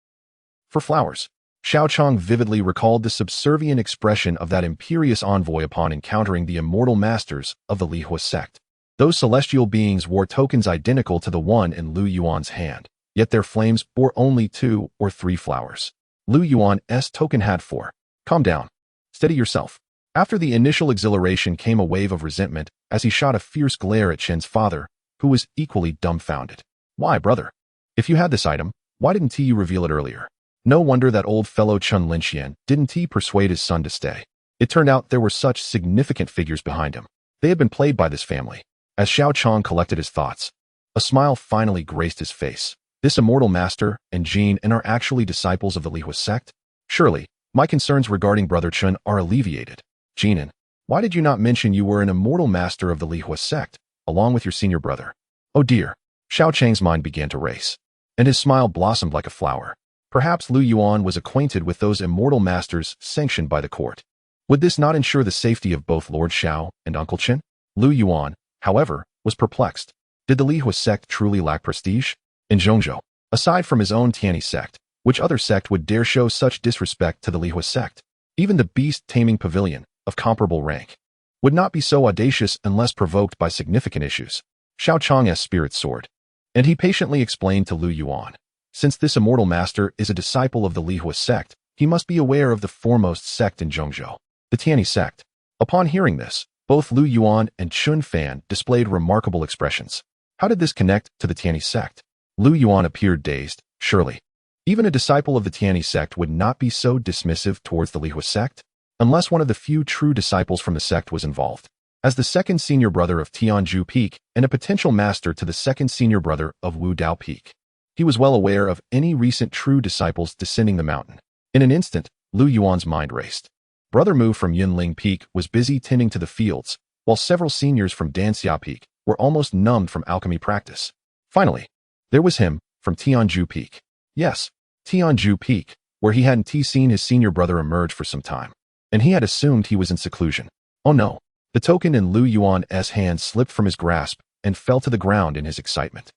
4 flowers. Xiao Chong vividly recalled the subservient expression of that imperious envoy upon encountering the immortal masters of the Lihua sect. Those celestial beings wore tokens identical to the one in Lu Yuan's hand, yet their flames bore only 2 or 3 flowers. Lu Yuan's token had 4. Calm down. Steady yourself. After the initial exhilaration came a wave of resentment as he shot a fierce glare at Chen's father, who was equally dumbfounded. Why, brother? If you had this item, why didn't you reveal it earlier? No wonder that old fellow Chun Linxian didn't he persuade his son to stay. It turned out there were such significant figures behind him. They had been played by this family. As Xiao Chong collected his thoughts, a smile finally graced his face. This immortal master and Jin are actually disciples of the Lihua sect? Surely, my concerns regarding Brother Chun are alleviated. Jinan, why did you not mention you were an immortal master of the Lihua sect, along with your senior brother? Oh dear. Xiao Chang's mind began to race, and his smile blossomed like a flower. Perhaps Lu Yuan was acquainted with those immortal masters sanctioned by the court. Would this not ensure the safety of both Lord Xiao and Uncle Chen? Lu Yuan, however, was perplexed. Did the Lihua sect truly lack prestige? In Zhongzhou, aside from his own Tianyi Sect, which other sect would dare show such disrespect to the Lihua sect? Even the beast-taming pavilion, of comparable rank, would not be so audacious unless provoked by significant issues. Xiao Chang's spirit soared, and he patiently explained to Lu Yuan. Since this immortal master is a disciple of the Lihua sect, he must be aware of the foremost sect in Zhongzhou, the Tianyi Sect. Upon hearing this, both Lu Yuan and Chun Fan displayed remarkable expressions. How did this connect to the Tianyi Sect? Lu Yuan appeared dazed. Surely, even a disciple of the Tianyi Sect would not be so dismissive towards the Lihua sect, unless one of the few true disciples from the sect was involved. As the second senior brother of Tianju Peak and a potential master to the second senior brother of Wu Dao Peak, he was well aware of any recent true disciples descending the mountain. In an instant, Lu Yuan's mind raced. Brother Mu from Yunling Peak was busy tending to the fields, while several seniors from Danxia Peak were almost numbed from alchemy practice. Finally, there was him, from Tianju Peak. Yes, Tianju Peak, where he hadn't seen his senior brother emerge for some time, and he had assumed he was in seclusion. Oh no, the token in Lu Yuan's hand slipped from his grasp and fell to the ground in his excitement.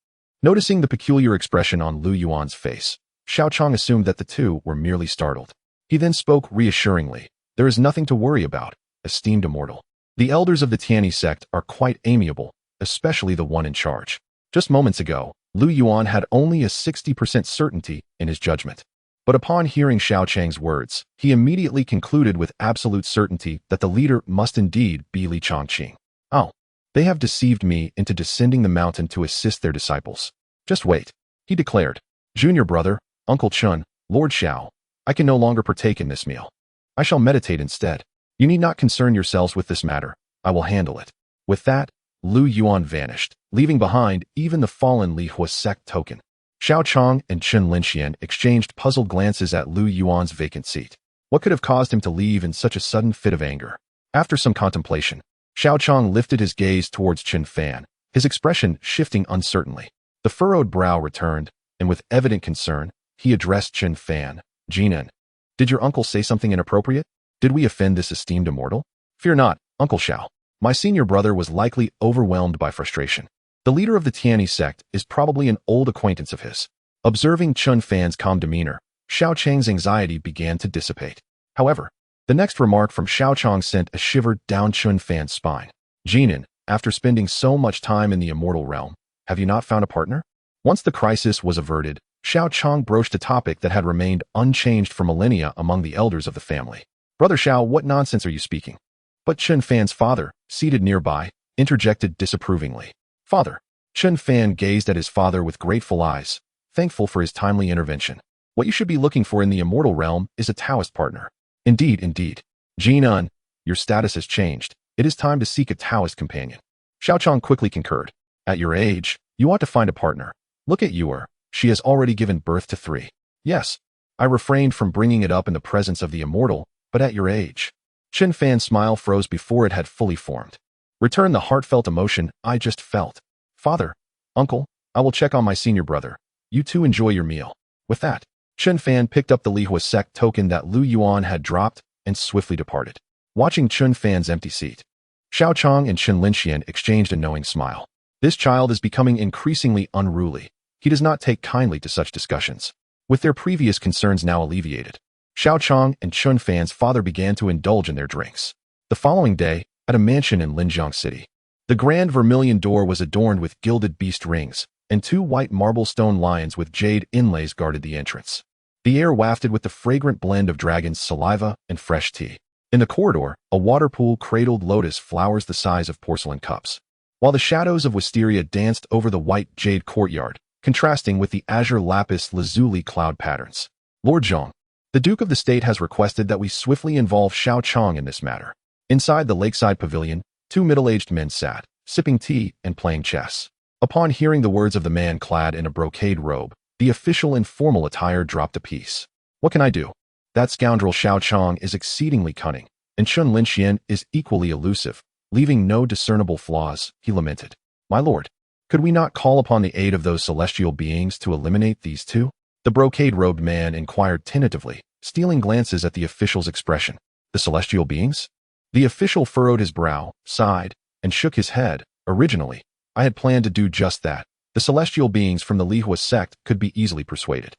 Noticing the peculiar expression on Lu Yuan's face, Xiao Chong assumed that the two were merely startled. He then spoke reassuringly. There is nothing to worry about, esteemed immortal. The elders of the Tianyi Sect are quite amiable, especially the one in charge. Just moments ago, Lu Yuan had only a 60% certainty in his judgment. But upon hearing Xiao Chang's words, he immediately concluded with absolute certainty that the leader must indeed be Li Chongqing. Oh, they have deceived me into descending the mountain to assist their disciples. Just wait, he declared. Junior brother, Uncle Chun, Lord Xiao, I can no longer partake in this meal. I shall meditate instead. You need not concern yourselves with this matter. I will handle it. With that, Lu Yuan vanished, leaving behind even the fallen Lihua sect token. Xiao Chong and Chen Linxian exchanged puzzled glances at Lu Yuan's vacant seat. What could have caused him to leave in such a sudden fit of anger? After some contemplation, Xiao Chong lifted his gaze towards Chen Fan, his expression shifting uncertainly. The furrowed brow returned, and with evident concern, he addressed Chen Fan. Jinan, did your uncle say something inappropriate? Did we offend this esteemed immortal? Fear not, Uncle Xiao. My senior brother was likely overwhelmed by frustration. The leader of the Tianyi Sect is probably an old acquaintance of his. Observing Chen Fan's calm demeanor, Xiao Chang's anxiety began to dissipate. However, the next remark from Xiao Chang sent a shiver down Chen Fan's spine. Jinan, after spending so much time in the immortal realm, have you not found a partner? Once the crisis was averted, Xiao Chang broached a topic that had remained unchanged for millennia among the elders of the family. Brother Xiao, what nonsense are you speaking? But Chen Fan's father, seated nearby, interjected disapprovingly. Father. Chen Fan gazed at his father with grateful eyes, thankful for his timely intervention. What you should be looking for in the immortal realm is a Taoist partner. Indeed, indeed. Jinan, your status has changed. It is time to seek a Taoist companion. Xiao Chang quickly concurred. At your age, you ought to find a partner. Look at Yuan. She has already given birth to 3. Yes, I refrained from bringing it up in the presence of the immortal, but at your age. Chen Fan's smile froze before it had fully formed. Return the heartfelt emotion I just felt. Father, uncle, I will check on my senior brother. You two enjoy your meal. With that, Chen Fan picked up the Lihua sect token that Lu Yuan had dropped and swiftly departed. Watching Chen Fan's empty seat, Xiao Chong and Chen Linxian exchanged a knowing smile. This child is becoming increasingly unruly. He does not take kindly to such discussions. With their previous concerns now alleviated, Xiao Chong and Chen Fan's father began to indulge in their drinks. The following day, at a mansion in Linjiang City, the grand vermilion door was adorned with gilded beast rings, and 2 white marble stone lions with jade inlays guarded the entrance. The air wafted with the fragrant blend of dragon's saliva and fresh tea. In the corridor, a water pool cradled lotus flowers the size of porcelain cups, while the shadows of wisteria danced over the white jade courtyard, contrasting with the azure lapis lazuli cloud patterns. Lord Zhong, the Duke of the State has requested that we swiftly involve Xiao Chong in this matter. Inside the lakeside pavilion, 2 middle-aged men sat, sipping tea and playing chess. Upon hearing the words of the man clad in a brocade robe, the official in formal attire dropped a piece. What can I do? That scoundrel Xiao Chong is exceedingly cunning, and Chen Linxian is equally elusive, leaving no discernible flaws, he lamented. My lord, could we not call upon the aid of those celestial beings to eliminate these 2? The brocade-robed man inquired tentatively, stealing glances at the official's expression. The celestial beings? The official furrowed his brow, sighed, and shook his head. Originally, I had planned to do just that. The celestial beings from the Lihua sect could be easily persuaded.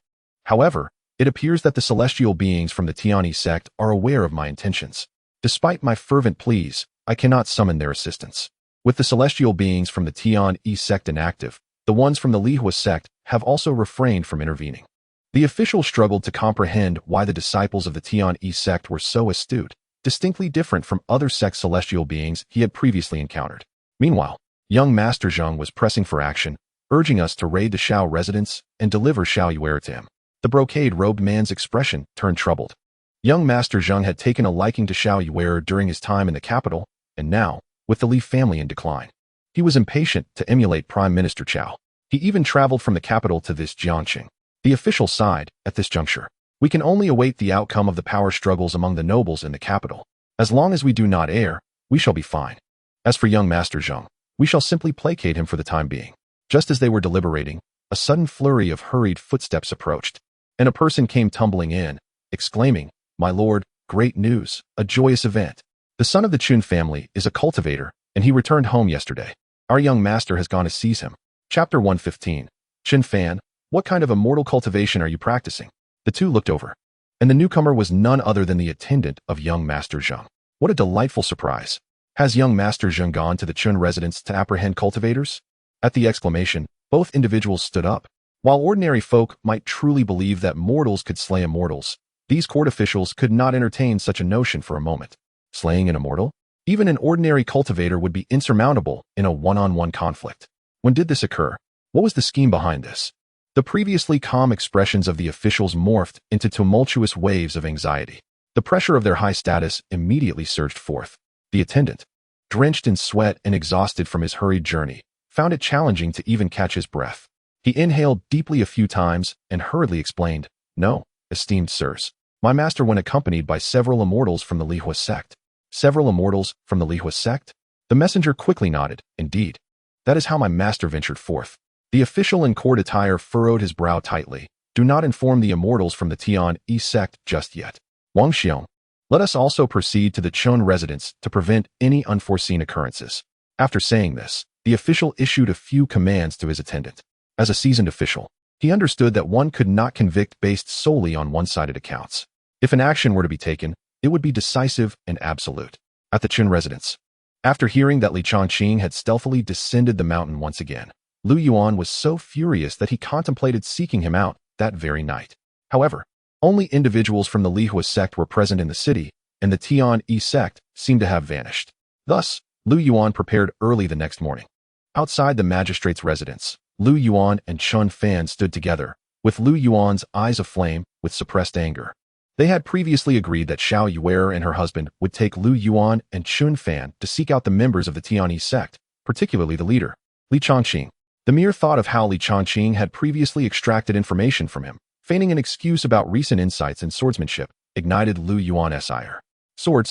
However, it appears that the celestial beings from the Tianyi Sect are aware of my intentions. Despite my fervent pleas, I cannot summon their assistance. With the celestial beings from the Tianyi Sect inactive, the ones from the Lihua Sect have also refrained from intervening. The official struggled to comprehend why the disciples of the Tianyi Sect were so astute, distinctly different from other sect celestial beings he had previously encountered. Meanwhile, young Master Zheng was pressing for action, urging us to raid the Xiao residence and deliver Xiao Yuan to him. The brocade-robed man's expression turned troubled. Young Master Zheng had taken a liking to Xiao Yuan during his time in the capital, and now, with the Li family in decline, he was impatient to emulate Prime Minister Qiao. He even traveled from the capital to this Jiangqing. The official sighed at this juncture. We can only await the outcome of the power struggles among the nobles in the capital. As long as we do not err, we shall be fine. As for young Master Zheng, we shall simply placate him for the time being. Just as they were deliberating, a sudden flurry of hurried footsteps approached, and a person came tumbling in, exclaiming, My lord, great news, a joyous event. The son of the Chun family is a cultivator, and he returned home yesterday. Our young master has gone to seize him. Chapter 115. Chen Fan, what kind of immortal cultivation are you practicing? The 2 looked over, and the newcomer was none other than the attendant of young Master Zheng. What a delightful surprise. Has young Master Zheng gone to the Chun residence to apprehend cultivators? At the exclamation, both individuals stood up. While ordinary folk might truly believe that mortals could slay immortals, these court officials could not entertain such a notion for a moment. Slaying an immortal? Even an ordinary cultivator would be insurmountable in a one-on-one conflict. When did this occur? What was the scheme behind this? The previously calm expressions of the officials morphed into tumultuous waves of anxiety. The pressure of their high status immediately surged forth. The attendant, drenched in sweat and exhausted from his hurried journey, found it challenging to even catch his breath. He inhaled deeply a few times and hurriedly explained, "No, esteemed sirs. My master went accompanied by several immortals from the Lihua sect." "Several immortals from the Lihua sect?" The messenger quickly nodded. "Indeed. That is how my master ventured forth." The official in court attire furrowed his brow tightly. "Do not inform the immortals from the Tianyi Sect just yet. Wang Xiong. Let us also proceed to the Chun residence to prevent any unforeseen occurrences." After saying this, the official issued a few commands to his attendant. As a seasoned official, he understood that one could not convict based solely on one-sided accounts. If an action were to be taken, it would be decisive and absolute. At the Chun residence, after hearing that Li Changqing had stealthily descended the mountain once again, Lu Yuan was so furious that he contemplated seeking him out that very night. However, only individuals from the Lihua sect were present in the city, and the Tianyi Sect seemed to have vanished. Thus, Lu Yuan prepared early the next morning. Outside the magistrate's residence, Lu Yuan and Chun Fan stood together, with Lu Yuan's eyes aflame with suppressed anger. They had previously agreed that Xiao Yuer and her husband would take Lu Yuan and Chun Fan to seek out the members of the Tianyi Sect, particularly the leader, Li Changqing. The mere thought of how Li Changqing had previously extracted information from him, feigning an excuse about recent insights in swordsmanship, ignited Lu Yuan's ire. Sword.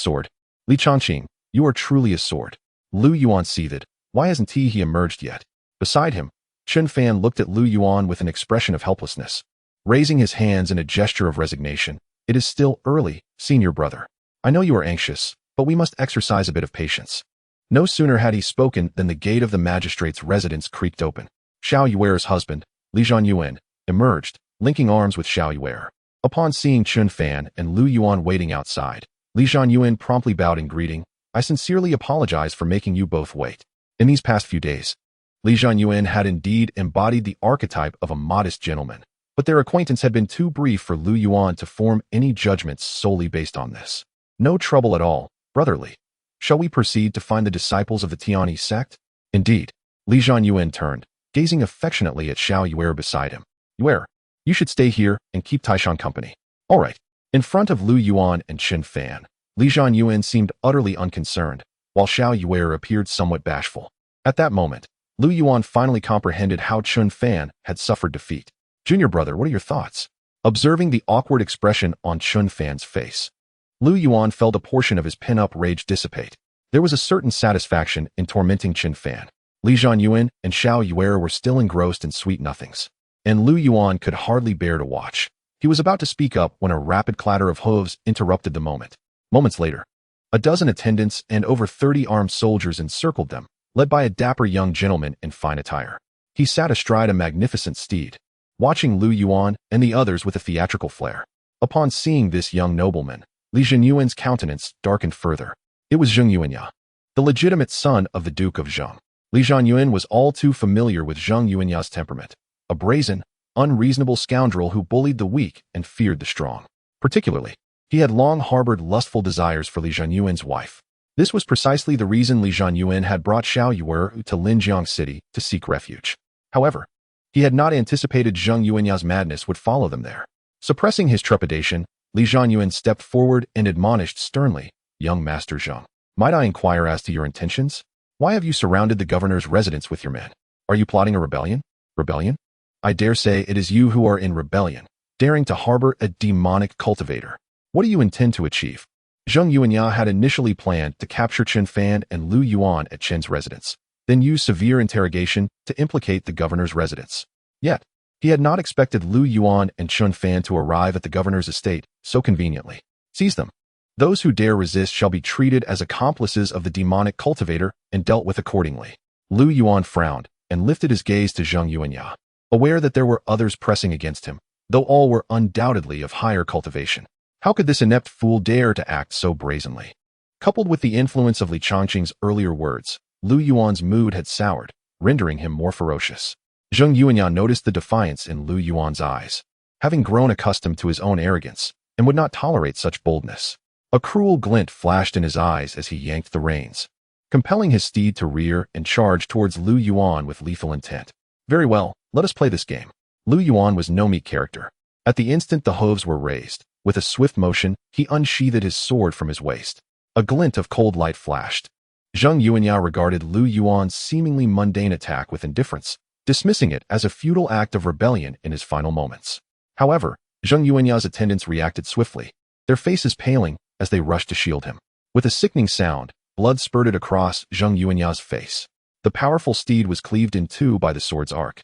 Li Changqing, you are truly a sword." Lu Yuan seethed. Why hasn't he emerged yet? Beside him, Chun Fan looked at Lu Yuan with an expression of helplessness. Raising his hands in a gesture of resignation, "It is still early, senior brother. I know you are anxious, but we must exercise a bit of patience." No sooner had he spoken than the gate of the magistrate's residence creaked open. Xiao Yuer's husband, Li Zhanyuan, emerged, linking arms with Xiao Yuer. Upon seeing Chun Fan and Lu Yuan waiting outside, Li Zhanyuan promptly bowed in greeting. "I sincerely apologize for making you both wait. In these past few days, Li Zhanyuan had indeed embodied the archetype of a modest gentleman, but their acquaintance had been too brief for Lu Yuan to form any judgments solely based on this. No trouble at all, brotherly. Shall we proceed to find the disciples of the Tianyi Sect?" "Indeed." Li Zhanyuan turned, gazing affectionately at Xiao Yuer beside him. "Yuer, you should stay here and keep Taishan company." "All right." In front of Lu Yuan and Chun Fan, Li Zhanyuan seemed utterly unconcerned, while Xiao Yuer appeared somewhat bashful. At that moment, Lu Yuan finally comprehended how Chun Fan had suffered defeat. "Junior brother, what are your thoughts?" Observing the awkward expression on Chun Fan's face, Lu Yuan felt a portion of his pent-up rage dissipate. There was a certain satisfaction in tormenting Chun Fan. Li Zhanyuan and Xiao Yuer were still engrossed in sweet nothings, and Lu Yuan could hardly bear to watch. He was about to speak up when a rapid clatter of hooves interrupted the moment. Moments later, a dozen attendants and over 30 armed soldiers encircled them, led by a dapper young gentleman in fine attire. He sat astride a magnificent steed, watching Lu Yuan and the others with a theatrical flair. Upon seeing this young nobleman, Li Zhenyuan's countenance darkened further. It was Zheng Yuanya, the legitimate son of the Duke of Zheng. Li Zhenyuan was all too familiar with Zheng Yuanya's temperament, a brazen, unreasonable scoundrel who bullied the weak and feared the strong. Particularly, he had long harbored lustful desires for Li Zhenyuan's wife. This was precisely the reason Li Zhenyuan had brought Xiao Yuer to Linjiang City to seek refuge. However, he had not anticipated Zheng Yuanya's madness would follow them there. Suppressing his trepidation, Li Zhenyuan stepped forward and admonished sternly, "Young Master Zheng, might I inquire as to your intentions? Why have you surrounded the governor's residence with your men? Are you plotting a rebellion?" "Rebellion? I dare say it is you who are in rebellion, daring to harbor a demonic cultivator. What do you intend to achieve?" Zheng Yuanya had initially planned to capture Chun Fan and Lu Yuan at Chen's residence, then use severe interrogation to implicate the governor's residence. Yet, he had not expected Lu Yuan and Chun Fan to arrive at the governor's estate so conveniently. "Seize them. Those who dare resist shall be treated as accomplices of the demonic cultivator and dealt with accordingly." Lu Yuan frowned and lifted his gaze to Zheng Yuanya, aware that there were others pressing against him, though all were undoubtedly of higher cultivation. How could this inept fool dare to act so brazenly? Coupled with the influence of Li Changqing's earlier words, Lu Yuan's mood had soured, rendering him more ferocious. Zheng Yuanya noticed the defiance in Lu Yuan's eyes, having grown accustomed to his own arrogance, and would not tolerate such boldness. A cruel glint flashed in his eyes as he yanked the reins, compelling his steed to rear and charge towards Lu Yuan with lethal intent. Very well, let us play this game. Lu Yuan was no meek character. At the instant the hooves were raised, with a swift motion, he unsheathed his sword from his waist. A glint of cold light flashed. Zheng Yuanya regarded Lu Yuan's seemingly mundane attack with indifference, dismissing it as a futile act of rebellion in his final moments. However, Zheng Yuanya's attendants reacted swiftly, their faces paling as they rushed to shield him. With a sickening sound, blood spurted across Zheng Yuanya's face. The powerful steed was cleaved in two by the sword's arc,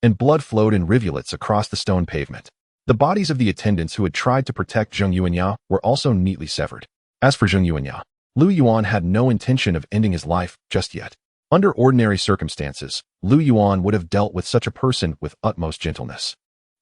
and blood flowed in rivulets across the stone pavement. The bodies of the attendants who had tried to protect Zheng Yuanya were also neatly severed. As for Zheng Yuanya, Lu Yuan had no intention of ending his life just yet. Under ordinary circumstances, Lu Yuan would have dealt with such a person with utmost gentleness,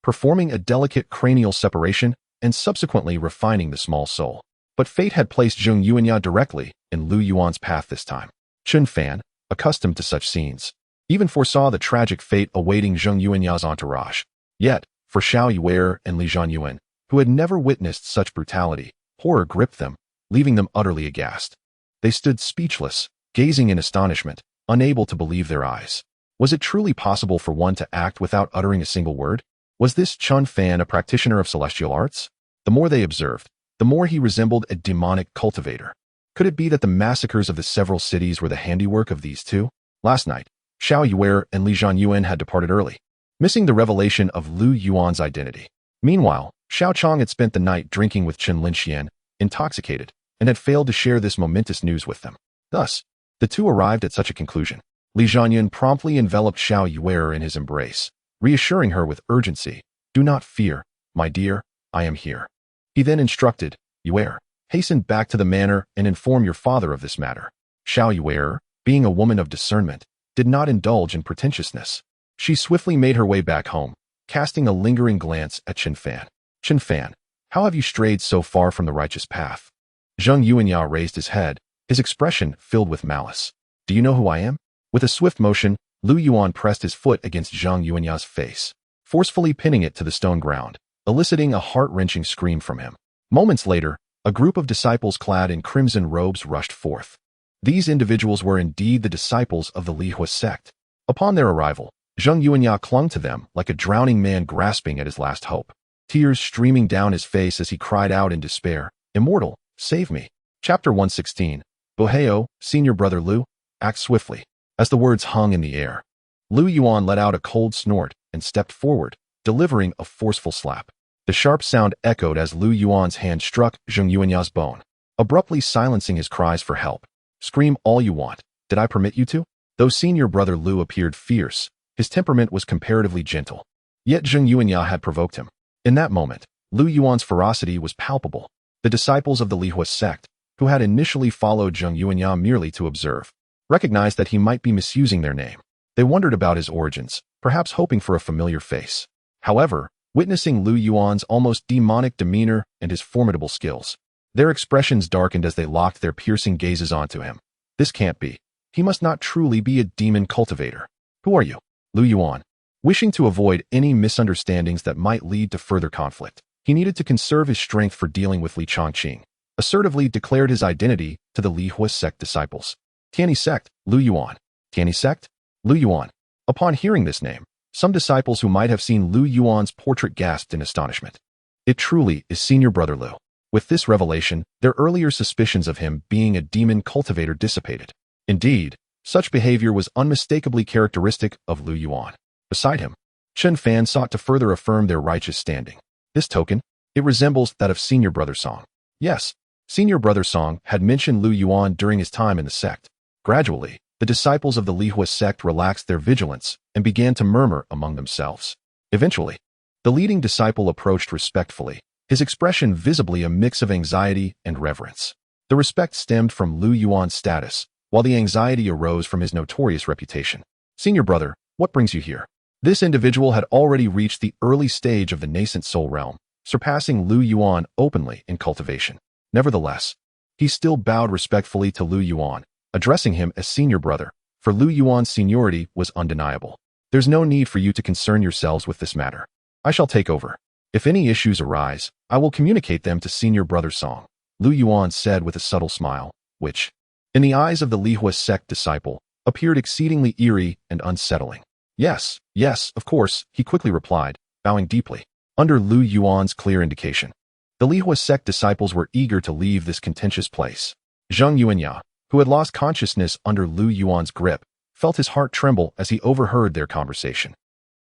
performing a delicate cranial separation and subsequently refining the small soul. But fate had placed Zheng Yuanya directly in Lu Yuan's path this time. Chen Fan, accustomed to such scenes, even foresaw the tragic fate awaiting Zheng Yuanya's entourage. Yet, for Xiao Yuan and Li Zhanyuan, who had never witnessed such brutality, horror gripped them, leaving them utterly aghast. They stood speechless, gazing in astonishment, unable to believe their eyes. Was it truly possible for one to act without uttering a single word? Was this Chun Fan a practitioner of celestial arts? The more they observed, the more he resembled a demonic cultivator. Could it be that the massacres of the several cities were the handiwork of these two? Last night, Xiao Yuan and Li Zhanyuan had departed early, missing the revelation of Lu Yuan's identity. Meanwhile, Xiao Chong had spent the night drinking with Chen Linxian, intoxicated, and had failed to share this momentous news with them. Thus, the two arrived at such a conclusion. Li Zhanyuan promptly enveloped Xiao Yuan in his embrace, reassuring her with urgency, "Do not fear, my dear, I am here." He then instructed, "Yuan, hasten back to the manor and inform your father of this matter." Xiao Yuan, being a woman of discernment, did not indulge in pretentiousness. She swiftly made her way back home, casting a lingering glance at Chen Fan. "Chen Fan, how have you strayed so far from the righteous path?" Zheng Yuanya raised his head, his expression filled with malice. "Do you know who I am?" With a swift motion, Lu Yuan pressed his foot against Zheng Yuanya's face, forcefully pinning it to the stone ground, eliciting a heart-wrenching scream from him. Moments later, a group of disciples clad in crimson robes rushed forth. These individuals were indeed the disciples of the Tianyi Sect. Upon their arrival, Zheng Yuanya clung to them like a drowning man grasping at his last hope, tears streaming down his face as he cried out in despair, "Immortal, save me." Chapter 116. Boheo, Senior Brother Lu, act swiftly. As the words hung in the air, Lu Yuan let out a cold snort and stepped forward, delivering a forceful slap. The sharp sound echoed as Lu Yuan's hand struck Zheng Yuanya's bone, abruptly silencing his cries for help. "Scream all you want. Did I permit you to?" Though Senior Brother Lu appeared fierce, his temperament was comparatively gentle. Yet Zheng Yuanya had provoked him. In that moment, Lu Yuan's ferocity was palpable. The disciples of the Tianyi Sect, who had initially followed Zheng Yuanya merely to observe, recognized that he might be misusing their name. They wondered about his origins, perhaps hoping for a familiar face. However, witnessing Lu Yuan's almost demonic demeanor and his formidable skills, their expressions darkened as they locked their piercing gazes onto him. "This can't be. He must not truly be a demon cultivator. Who are you?" Lu Yuan, wishing to avoid any misunderstandings that might lead to further conflict, he needed to conserve his strength for dealing with Li Chongqing, assertively declared his identity to the Tianyi Sect disciples. "Tianyi Sect, Lu Yuan." "Tianyi Sect? Lu Yuan." Upon hearing this name, some disciples who might have seen Lu Yuan's portrait gasped in astonishment. It truly is Senior Brother Lu. With this revelation, their earlier suspicions of him being a demon cultivator dissipated. Indeed, such behavior was unmistakably characteristic of Lu Yuan. Beside him, Chen Fan sought to further affirm their righteous standing. This token, it resembles that of Senior Brother Song. Yes, Senior Brother Song had mentioned Lu Yuan during his time in the sect. Gradually, the disciples of the Tianyi Sect relaxed their vigilance and began to murmur among themselves. Eventually, the leading disciple approached respectfully, his expression visibly a mix of anxiety and reverence. The respect stemmed from Lu Yuan's status, while the anxiety arose from his notorious reputation. "Senior Brother, what brings you here?" This individual had already reached the early stage of the nascent soul realm, surpassing Lu Yuan openly in cultivation. Nevertheless, he still bowed respectfully to Lu Yuan, addressing him as Senior Brother, for Lu Yuan's seniority was undeniable. "There's no need for you to concern yourselves with this matter. I shall take over. If any issues arise, I will communicate them to Senior Brother Song," Lu Yuan said with a subtle smile, which, in the eyes of the Tianyi Sect disciple, appeared exceedingly eerie and unsettling. Yes, yes, of course, he quickly replied, bowing deeply, under Lu Yuan's clear indication. The Lihua sect disciples were eager to leave this contentious place. Zheng Yuanya, who had lost consciousness under Lu Yuan's grip, felt his heart tremble as he overheard their conversation.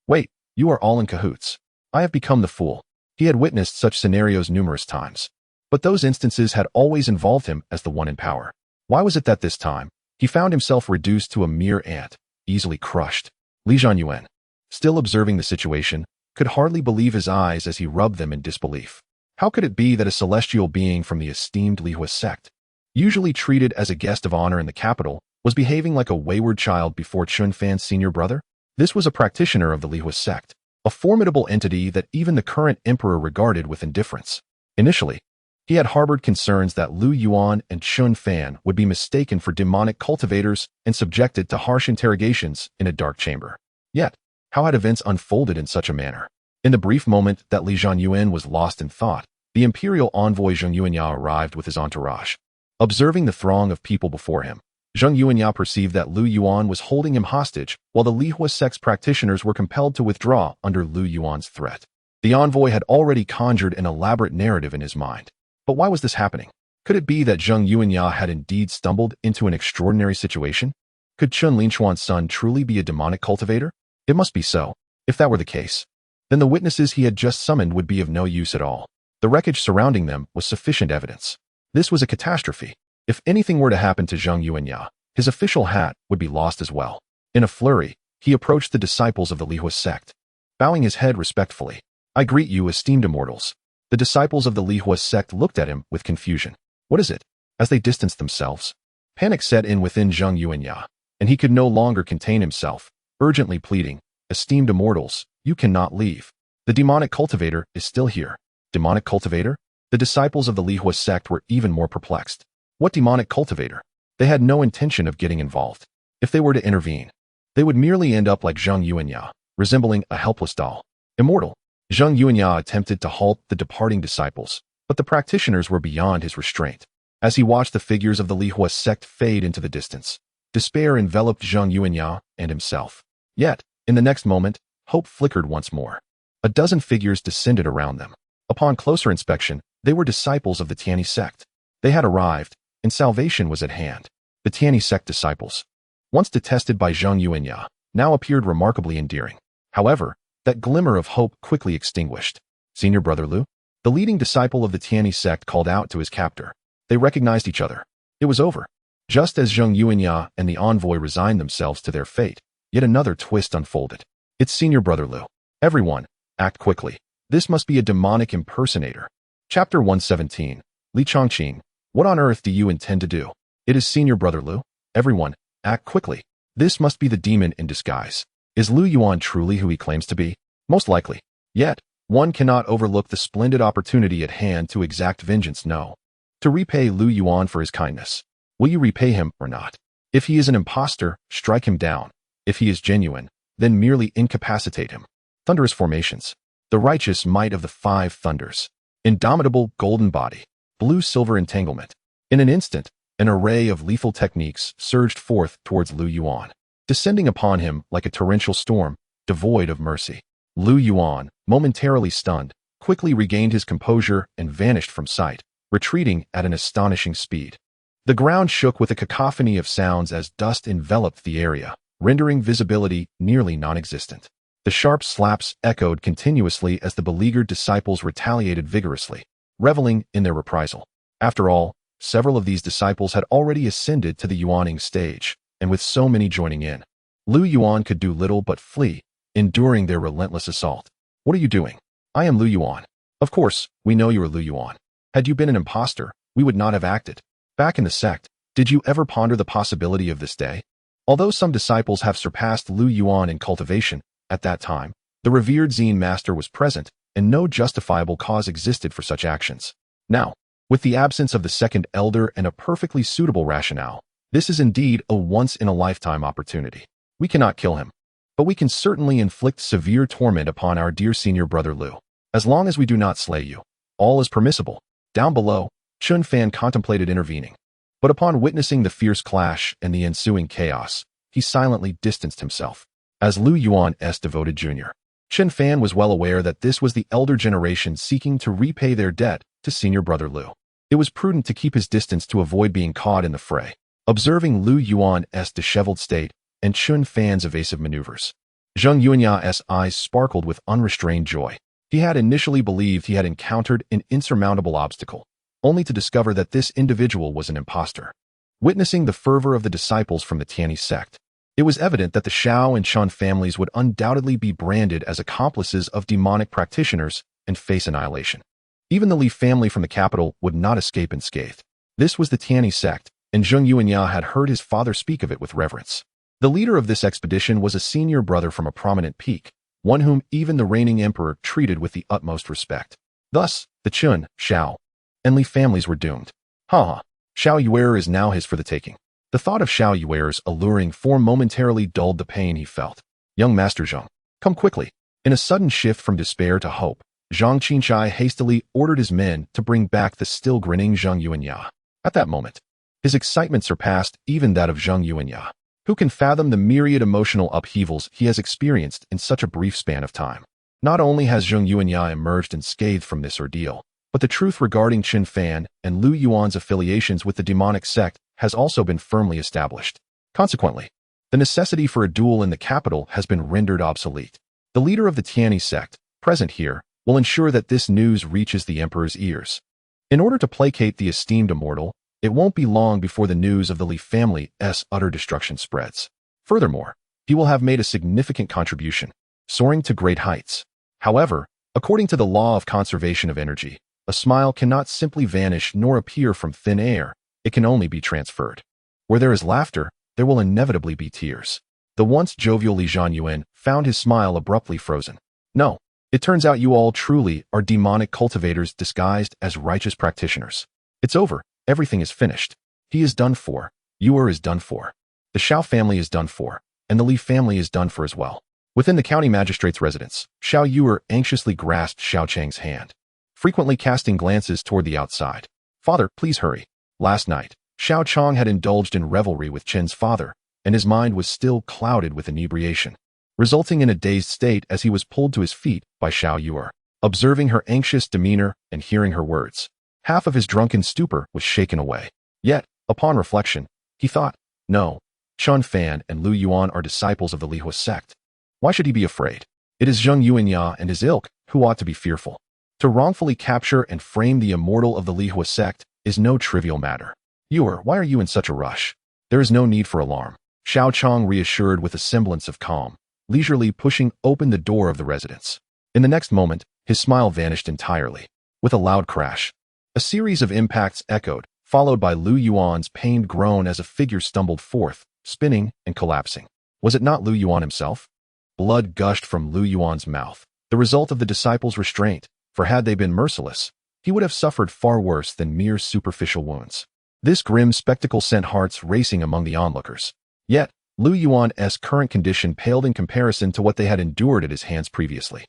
Wait, you are all in cahoots. I have become the fool. He had witnessed such scenarios numerous times. But those instances had always involved him as the one in power. Why was it that this time, he found himself reduced to a mere ant, easily crushed? Li Zhanyuan, still observing the situation, could hardly believe his eyes as he rubbed them in disbelief. How could it be that a celestial being from the esteemed Lihua sect, usually treated as a guest of honor in the capital, was behaving like a wayward child before Chunfan's senior brother? This was a practitioner of the Lihua sect, a formidable entity that even the current emperor regarded with indifference. Initially, he had harbored concerns that Lu Yuan and Chunfan would be mistaken for demonic cultivators and subjected to harsh interrogations in a dark chamber. Yet, how had events unfolded in such a manner? In the brief moment that Li Zhanyuan was lost in thought, the imperial envoy Zheng Yuanya arrived with his entourage. Observing the throng of people before him, Zheng Yuanya perceived that Lu Yuan was holding him hostage while the Lihua sect's practitioners were compelled to withdraw under Lu Yuan's threat. The envoy had already conjured an elaborate narrative in his mind. But why was this happening? Could it be that Zheng Yuanya had indeed stumbled into an extraordinary situation? Could Chun Linchuan's son truly be a demonic cultivator? It must be so. If that were the case, then the witnesses he had just summoned would be of no use at all. The wreckage surrounding them was sufficient evidence. This was a catastrophe. If anything were to happen to Zheng Yuanya, his official hat would be lost as well. In a flurry, he approached the disciples of the Lihua sect. Bowing his head respectfully, I greet you, esteemed immortals. The disciples of the Lihua sect looked at him with confusion. What is it? As they distanced themselves, panic set in within Zheng Yuanya, and he could no longer contain himself, urgently pleading, esteemed immortals, you cannot leave. The demonic cultivator is still here. Demonic cultivator? The disciples of the Lihua sect were even more perplexed. What demonic cultivator? They had no intention of getting involved. If they were to intervene, they would merely end up like Zheng Yuanya, resembling a helpless doll. Immortal. Zheng Yuanya attempted to halt the departing disciples, but the practitioners were beyond his restraint. As he watched the figures of the Lihua sect fade into the distance, despair enveloped Zheng Yuanya and himself. Yet, in the next moment, hope flickered once more. A dozen figures descended around them. Upon closer inspection, they were disciples of the Tianyi Sect. They had arrived, and salvation was at hand. The Tianyi Sect disciples, once detested by Zheng Yuanya, now appeared remarkably endearing. However, that glimmer of hope quickly extinguished. Senior Brother Lu, the leading disciple of the Tianyi Sect, called out to his captor. They recognized each other. It was over. Just as Zheng Yuanya and the envoy resigned themselves to their fate, yet another twist unfolded. It's Senior Brother Lu. Everyone, act quickly. This must be a demonic impersonator. Chapter 117. Li Chongqing, what on earth do you intend to do? It is Senior Brother Lu. Everyone, act quickly. This must be the demon in disguise. Is Lu Yuan truly who he claims to be? Most likely. Yet, one cannot overlook the splendid opportunity at hand to exact vengeance. No. To repay Lu Yuan for his kindness. Will you repay him or not? If he is an impostor, strike him down. If he is genuine, then merely incapacitate him. Thunderous formations. The righteous might of the five thunders. Indomitable golden body. Blue-silver entanglement. In an instant, an array of lethal techniques surged forth towards Lu Yuan, descending upon him like a torrential storm, devoid of mercy. Lu Yuan, momentarily stunned, quickly regained his composure and vanished from sight, retreating at an astonishing speed. The ground shook with a cacophony of sounds as dust enveloped the area, rendering visibility nearly non-existent. The sharp slaps echoed continuously as the beleaguered disciples retaliated vigorously, reveling in their reprisal. After all, several of these disciples had already ascended to the Yuaning stage, and with so many joining in, Lu Yuan could do little but flee, enduring their relentless assault. What are you doing? I am Lu Yuan. Of course, we know you are Lu Yuan. Had you been an impostor, we would not have acted. Back in the sect, did you ever ponder the possibility of this day? Although some disciples have surpassed Lu Yuan in cultivation, at that time, the revered Zen master was present, and no justifiable cause existed for such actions. Now, with the absence of the second elder and a perfectly suitable rationale, this is indeed a once-in-a-lifetime opportunity. We cannot kill him, but we can certainly inflict severe torment upon our dear Senior Brother Lu. As long as we do not slay you, all is permissible. Down below, Chun Fan contemplated intervening, but upon witnessing the fierce clash and the ensuing chaos, he silently distanced himself. as Lu Yuan's devoted junior. Chen Fan was well aware that this was the elder generation seeking to repay their debt to senior brother Lu. It was prudent to keep his distance to avoid being caught in the fray. Observing Lu Yuan's disheveled state and Chen Fan's evasive maneuvers, Zheng Yuanya's eyes sparkled with unrestrained joy. He had initially believed he had encountered an insurmountable obstacle, only to discover that this individual was an impostor. Witnessing the fervor of the disciples from the Tianyi Sect, it was evident that the Shao and Chen families would undoubtedly be branded as accomplices of demonic practitioners and face annihilation. Even the Li family from the capital would not escape unscathed. This was the Tianyi Sect, and Zheng Yuanya had heard his father speak of it with reverence. The leader of this expedition was a senior brother from a prominent peak, one whom even the reigning emperor treated with the utmost respect. Thus, the Chen, Shao, and Li families were doomed. Ha! Xiao Yuer is now his for the taking. The thought of Xiao Yuer's alluring form momentarily dulled the pain he felt. Young Master Zheng, come quickly. In a sudden shift from despair to hope, Zhang Qinchai hastily ordered his men to bring back the still grinning Zheng Yuanya. At that moment, his excitement surpassed even that of Zheng Yuanya. Who can fathom the myriad emotional upheavals he has experienced in such a brief span of time? Not only has Zheng Yuanya emerged unscathed from this ordeal, but the truth regarding Chen Fan and Lu Yuan's affiliations with the demonic sect has also been firmly established. Consequently, the necessity for a duel in the capital has been rendered obsolete. The leader of the Tianyi Sect, present here, will ensure that this news reaches the emperor's ears. In order to placate the esteemed immortal, it won't be long before the news of the Li family's utter destruction spreads. Furthermore, he will have made a significant contribution, soaring to great heights. However, according to the law of conservation of energy, a smile cannot simply vanish nor appear from thin air. It can only be transferred. Where there is laughter, there will inevitably be tears. The once jovial Li Zhanyuan found his smile abruptly frozen. No, it turns out you all truly are demonic cultivators disguised as righteous practitioners. It's over. Everything is finished. He is done for. Yuer is done for. The Shao family is done for, and the Li family is done for as well. Within the county magistrate's residence, Xiao Yuer anxiously grasped Xiao Chang's hand, frequently casting glances toward the outside. Father, please hurry. Last night, Xiao Chang had indulged in revelry with Chen's father, and his mind was still clouded with inebriation, resulting in a dazed state as he was pulled to his feet by Xiao Yuer. Observing her anxious demeanor and hearing her words, half of his drunken stupor was shaken away. Yet, upon reflection, he thought, no, Chen Fan and Lu Yuan are disciples of the Lihua sect. Why should he be afraid? It is Zheng Yuanya and his ilk who ought to be fearful. To wrongfully capture and frame the immortal of the Lihua sect is no trivial matter. Yuer, why are you in such a rush? There is no need for alarm. Xiao Chang reassured with a semblance of calm, leisurely pushing open the door of the residence. In the next moment, his smile vanished entirely. With a loud crash, a series of impacts echoed, followed by Lu Yuan's pained groan as a figure stumbled forth, spinning and collapsing. Was it not Lu Yuan himself? Blood gushed from Lu Yuan's mouth, the result of the disciples' restraint, for had they been merciless, he would have suffered far worse than mere superficial wounds. This grim spectacle sent hearts racing among the onlookers. Yet, Lu Yuan's current condition paled in comparison to what they had endured at his hands previously.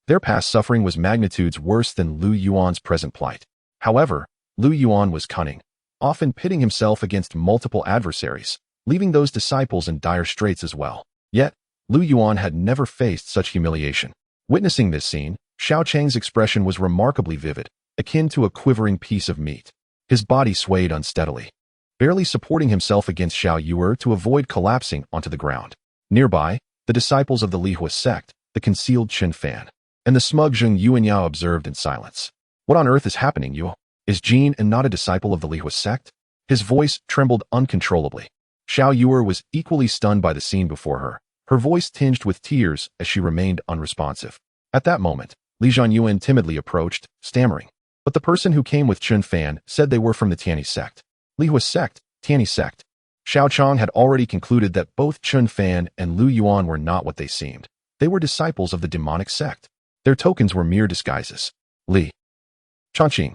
Their past suffering was magnitudes worse than Lu Yuan's present plight. However, Lu Yuan was cunning, often pitting himself against multiple adversaries, leaving those disciples in dire straits as well. Yet, Lu Yuan had never faced such humiliation. Witnessing this scene, Xiao Chang's expression was remarkably vivid, akin to a quivering piece of meat. His body swayed unsteadily, barely supporting himself against Xiao Yuer to avoid collapsing onto the ground. Nearby, the disciples of the Lihua sect, the concealed Chen Fan, and the smug Zheng Yuanyao observed in silence. What on earth is happening, Yu? Is Jean and not a disciple of the Lihua sect? His voice trembled uncontrollably. Xiao Yuer was equally stunned by the scene before her, her voice tinged with tears as she remained unresponsive. At that moment, Li Zhanyuan timidly approached, stammering. But the person who came with Chen Fan said they were from the Tianyi Sect. Lihua Sect, Tianyi Sect. Xiao Chang had already concluded that both Chen Fan and Lu Yuan were not what they seemed. They were disciples of the demonic sect. Their tokens were mere disguises. Li Chongqing.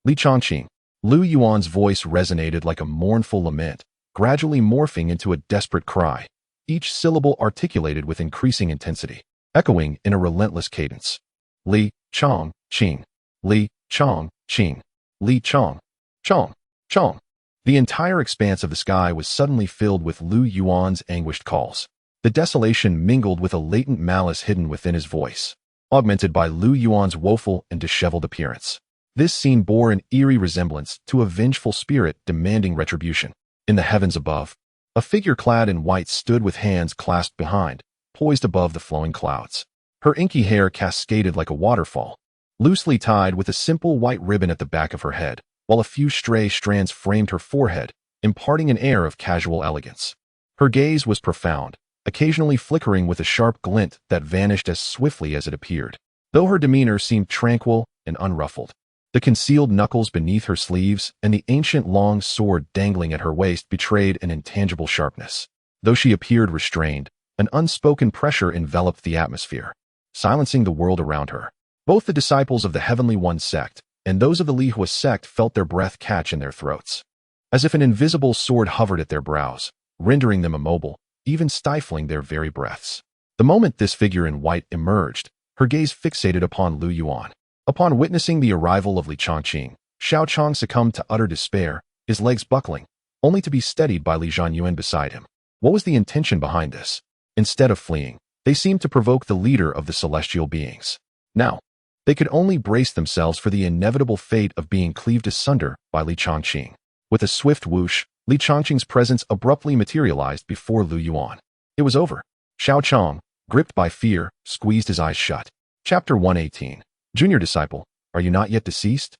Li Chongqing. Lu Yuan's voice resonated like a mournful lament, gradually morphing into a desperate cry, each syllable articulated with increasing intensity, echoing in a relentless cadence. Li Chong Qing. Li Chong Qing. Li Chong Chong Chong. The entire expanse of the sky was suddenly filled with Lu Yuan's anguished calls. The desolation mingled with a latent malice hidden within his voice, augmented by Lu Yuan's woeful and disheveled appearance. This scene bore an eerie resemblance to a vengeful spirit demanding retribution. In the heavens above, a figure clad in white stood with hands clasped behind, poised above the flowing clouds. Her inky hair cascaded like a waterfall, loosely tied with a simple white ribbon at the back of her head, while a few stray strands framed her forehead, imparting an air of casual elegance. Her gaze was profound, occasionally flickering with a sharp glint that vanished as swiftly as it appeared, though her demeanor seemed tranquil and unruffled. The concealed knuckles beneath her sleeves and the ancient long sword dangling at her waist betrayed an intangible sharpness. Though she appeared restrained, an unspoken pressure enveloped the atmosphere, silencing the world around her. Both the disciples of the Heavenly One sect and those of the Lihua sect felt their breath catch in their throats, as if an invisible sword hovered at their brows, rendering them immobile, even stifling their very breaths. The moment this figure in white emerged, her gaze fixated upon Lu Yuan. Upon witnessing the arrival of Li Chongqing, Xiao Chong succumbed to utter despair, his legs buckling, only to be steadied by Li Zhanyuan beside him. What was the intention behind this? Instead of fleeing, they seemed to provoke the leader of the celestial beings. Now, they could only brace themselves for the inevitable fate of being cleaved asunder by Li Chongqing. With a swift whoosh, Li Chongqing's presence abruptly materialized before Lu Yuan. It was over. Xiao Chong, gripped by fear, squeezed his eyes shut. Chapter 118. Junior disciple, are you not yet deceased?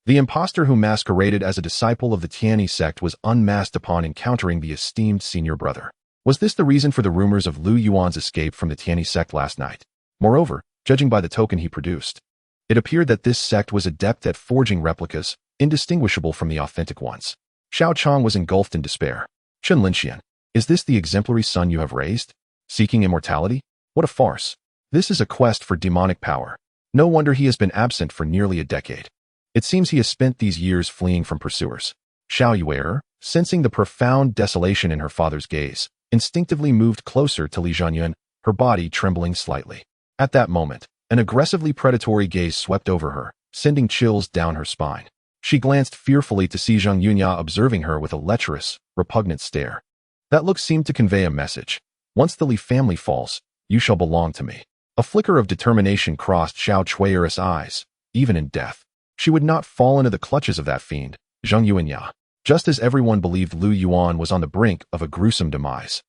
The impostor who masqueraded as a disciple of the Tianyi Sect was unmasked upon encountering the esteemed senior brother. Was this the reason for the rumors of Lu Yuan's escape from the Tianyi Sect last night? Moreover, judging by the token he produced, it appeared that this sect was adept at forging replicas, indistinguishable from the authentic ones. Xiao Chong was engulfed in despair. Chen Linxian, is this the exemplary son you have raised? Seeking immortality? What a farce. This is a quest for demonic power. No wonder he has been absent for nearly a decade. It seems he has spent these years fleeing from pursuers. Xiao Yuer, sensing the profound desolation in her father's gaze, instinctively moved closer to Li Zhanyuan, her body trembling slightly. At that moment, an aggressively predatory gaze swept over her, sending chills down her spine. She glanced fearfully to see Zhang Yunya observing her with a lecherous, repugnant stare. That look seemed to convey a message. Once the Li family falls, you shall belong to me. A flicker of determination crossed Xiao Chueyer's eyes. Even in death, she would not fall into the clutches of that fiend, Zhang Yuanya. Just as everyone believed Lu Yuan was on the brink of a gruesome demise,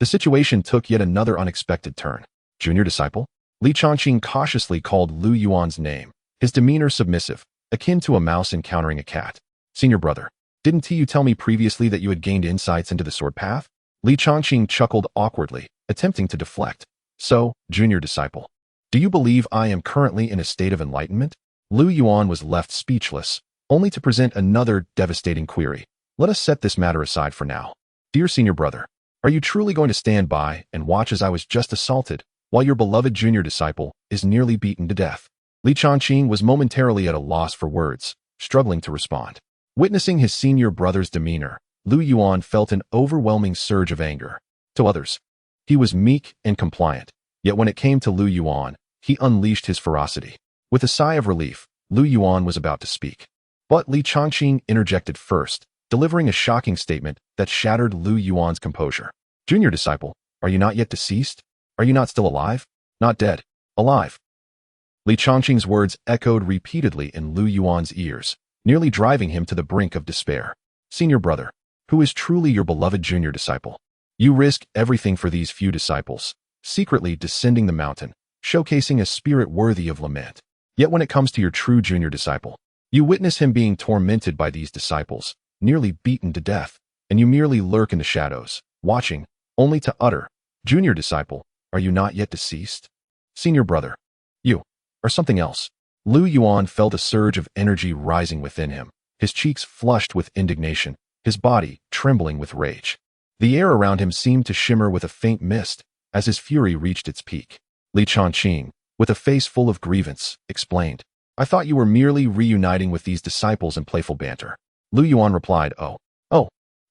the situation took yet another unexpected turn. Junior disciple? Li Chongqing cautiously called Lu Yuan's name, his demeanor submissive, akin to a mouse encountering a cat. Senior brother, didn't you tell me previously that you had gained insights into the sword path? Li Chongqing chuckled awkwardly, attempting to deflect. So, junior disciple, do you believe I am currently in a state of enlightenment? Lu Yuan was left speechless, only to present another devastating query. Let us set this matter aside for now. Dear senior brother, are you truly going to stand by and watch as I was just assaulted, while your beloved junior disciple is nearly beaten to death? Li Chongqing was momentarily at a loss for words, struggling to respond. Witnessing his senior brother's demeanor, Lu Yuan felt an overwhelming surge of anger. To others, he was meek and compliant, yet when it came to Lu Yuan, he unleashed his ferocity. With a sigh of relief, Lu Yuan was about to speak. But Li Chongqing interjected first, delivering a shocking statement that shattered Lu Yuan's composure. Junior disciple, are you not yet deceased? Are you not still alive? Not dead. Alive. Li Chongqing's words echoed repeatedly in Lu Yuan's ears, nearly driving him to the brink of despair. Senior brother, who is truly your beloved junior disciple? You risk everything for these few disciples, secretly descending the mountain, showcasing a spirit worthy of lament. Yet when it comes to your true junior disciple, you witness him being tormented by these disciples, nearly beaten to death, and you merely lurk in the shadows, watching, only to utter, junior disciple, are you not yet deceased? Senior brother, you are something else. Lu Yuan felt a surge of energy rising within him, his cheeks flushed with indignation, his body trembling with rage. The air around him seemed to shimmer with a faint mist as his fury reached its peak. Li Chongqing, with a face full of grievance, explained, I thought you were merely reuniting with these disciples in playful banter. Lu Yuan replied, Oh,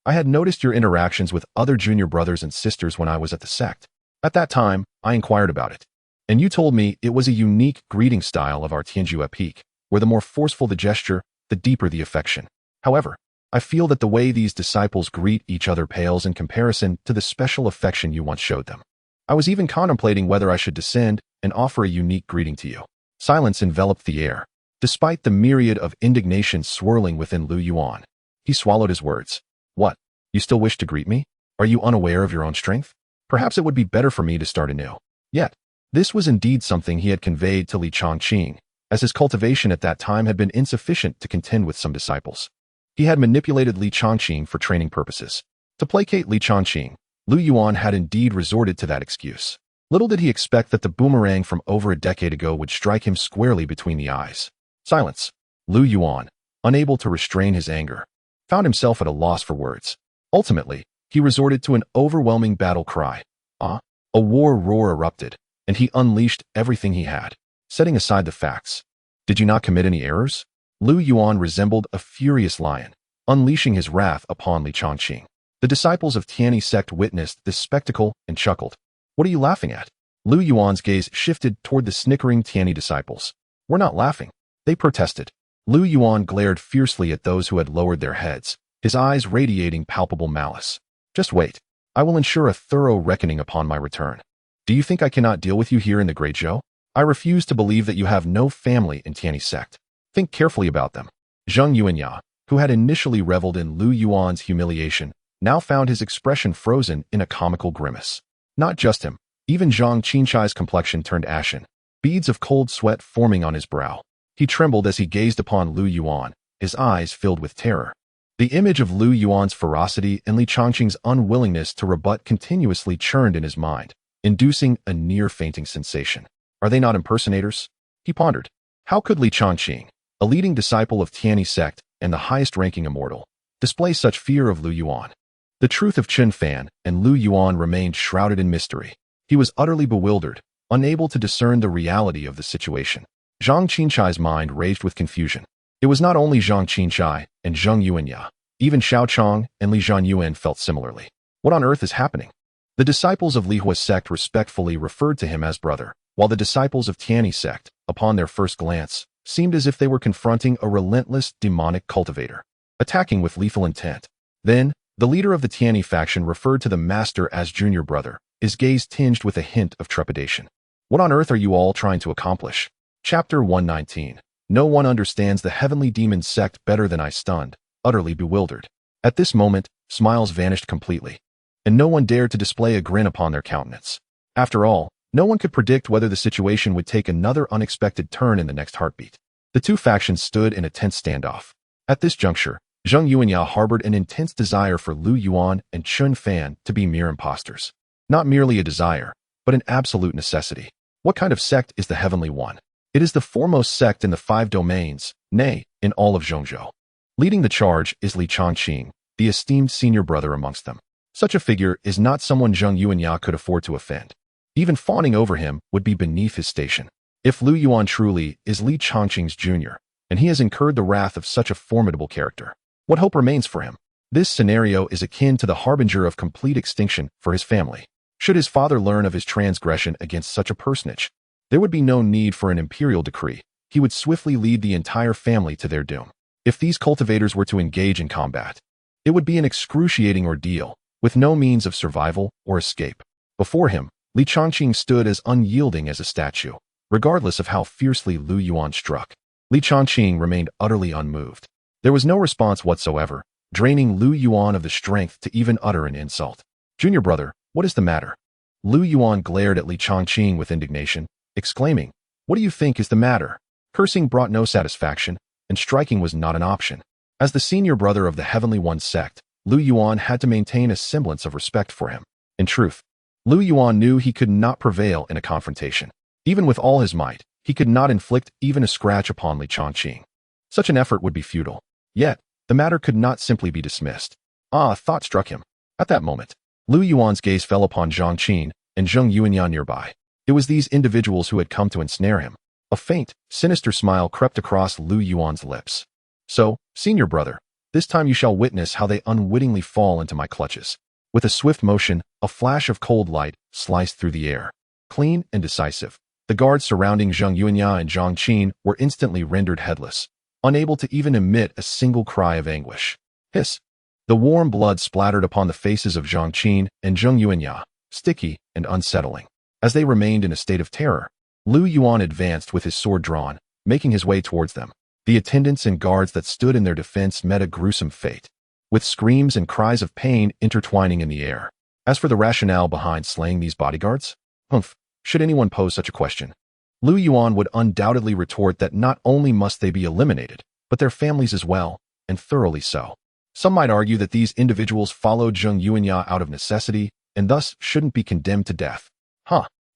I had noticed your interactions with other junior brothers and sisters when I was at the sect. At that time, I inquired about it. And you told me it was a unique greeting style of our Tianjue peak, where the more forceful the gesture, the deeper the affection. However, I feel that the way these disciples greet each other pales in comparison to the special affection you once showed them. I was even contemplating whether I should descend and offer a unique greeting to you. Silence enveloped the air. Despite the myriad of indignation swirling within Lu Yuan, he swallowed his words. What? You still wish to greet me? Are you unaware of your own strength? Perhaps it would be better for me to start anew. Yet, this was indeed something he had conveyed to Li Changqing, as his cultivation at that time had been insufficient to contend with some disciples. He had manipulated Li Changqing for training purposes. To placate Li Changqing, Lu Yuan had indeed resorted to that excuse. Little did he expect that the boomerang from over a decade ago would strike him squarely between the eyes. Silence. Lu Yuan, unable to restrain his anger, found himself at a loss for words. Ultimately, he resorted to an overwhelming battle cry. A war roar erupted, and he unleashed everything he had, setting aside the facts. Did you not commit any errors? Lu Yuan resembled a furious lion, unleashing his wrath upon Li Changqing. The disciples of Tianyi Sect witnessed this spectacle and chuckled. What are you laughing at? Lu Yuan's gaze shifted toward the snickering Tianyi disciples. We're not laughing, they protested. Lu Yuan glared fiercely at those who had lowered their heads, his eyes radiating palpable malice. Just wait. I will ensure a thorough reckoning upon my return. Do you think I cannot deal with you here in the Great Zhou? I refuse to believe that you have no family in Tianyi Sect. Think carefully about them. Zheng Yuanya, who had initially reveled in Lu Yuan's humiliation, now found his expression frozen in a comical grimace. Not just him, even Zhang Qinchai's complexion turned ashen, beads of cold sweat forming on his brow. He trembled as he gazed upon Lu Yuan, his eyes filled with terror. The image of Lu Yuan's ferocity and Li Changqing's unwillingness to rebut continuously churned in his mind, inducing a near-fainting sensation. Are they not impersonators? He pondered. How could Li Changqing, a leading disciple of Tianyi Sect and the highest-ranking immortal, display such fear of Lu Yuan? The truth of Chen Fan and Lu Yuan remained shrouded in mystery. He was utterly bewildered, unable to discern the reality of the situation. Zhang Qinchai's mind raged with confusion. It was not only Zhang Qinchai and Zheng Yuanya. Even Xiao Chong and Li Zhanyuan felt similarly. What on earth is happening? The disciples of Li Hua's sect respectfully referred to him as brother, while the disciples of Tianyi Sect, upon their first glance, seemed as if they were confronting a relentless demonic cultivator, attacking with lethal intent. Then, the leader of the Tianyi faction referred to the master as junior brother, his gaze tinged with a hint of trepidation. What on earth are you all trying to accomplish? Chapter 119. No one understands the heavenly demon sect better than I, stunned, utterly bewildered. At this moment, smiles vanished completely, and no one dared to display a grin upon their countenance. After all, no one could predict whether the situation would take another unexpected turn in the next heartbeat. The two factions stood in a tense standoff. At this juncture, Zheng Yuanya harbored an intense desire for Lu Yuan and Chen Fan to be mere impostors. Not merely a desire, but an absolute necessity. What kind of sect is the Heavenly One? It is the foremost sect in the 5 domains, nay, in all of Zhongzhou. Leading the charge is Li Changqing, the esteemed senior brother amongst them. Such a figure is not someone Zheng Yuanya could afford to offend. Even fawning over him would be beneath his station. If Lu Yuan truly is Li Changqing's junior, and he has incurred the wrath of such a formidable character, what hope remains for him? This scenario is akin to the harbinger of complete extinction for his family. Should his father learn of his transgression against such a personage, there would be no need for an imperial decree. He would swiftly lead the entire family to their doom. If these cultivators were to engage in combat, it would be an excruciating ordeal, with no means of survival or escape. Before him, Li Changqing stood as unyielding as a statue, regardless of how fiercely Lu Yuan struck. Li Changqing remained utterly unmoved. There was no response whatsoever, draining Lu Yuan of the strength to even utter an insult. Junior brother, what is the matter? Lu Yuan glared at Li Changqing with indignation, exclaiming, What do you think is the matter? Cursing brought no satisfaction, and striking was not an option. As the senior brother of the Heavenly One sect, Lu Yuan had to maintain a semblance of respect for him. In truth, Lu Yuan knew he could not prevail in a confrontation. Even with all his might, he could not inflict even a scratch upon Li Changqing. Such an effort would be futile. Yet, the matter could not simply be dismissed. A thought struck him. At that moment, Lu Yuan's gaze fell upon Zhang Qin and Zheng Yuanya nearby. It was these individuals who had come to ensnare him. A faint, sinister smile crept across Lu Yuan's lips. So, senior brother, this time you shall witness how they unwittingly fall into my clutches. With a swift motion, a flash of cold light sliced through the air. Clean and decisive, the guards surrounding Zheng Yuanya and Zhang Qin were instantly rendered headless, unable to even emit a single cry of anguish. Hiss! The warm blood splattered upon the faces of Zhang Qin and Zheng Yuanya, sticky, and unsettling. As they remained in a state of terror, Lu Yuan advanced with his sword drawn, making his way towards them. The attendants and guards that stood in their defense met a gruesome fate, with screams and cries of pain intertwining in the air. As for the rationale behind slaying these bodyguards, should anyone pose such a question, Lu Yuan would undoubtedly retort that not only must they be eliminated, but their families as well, and thoroughly so. Some might argue that these individuals followed Zheng Yuanya out of necessity, and thus shouldn't be condemned to death.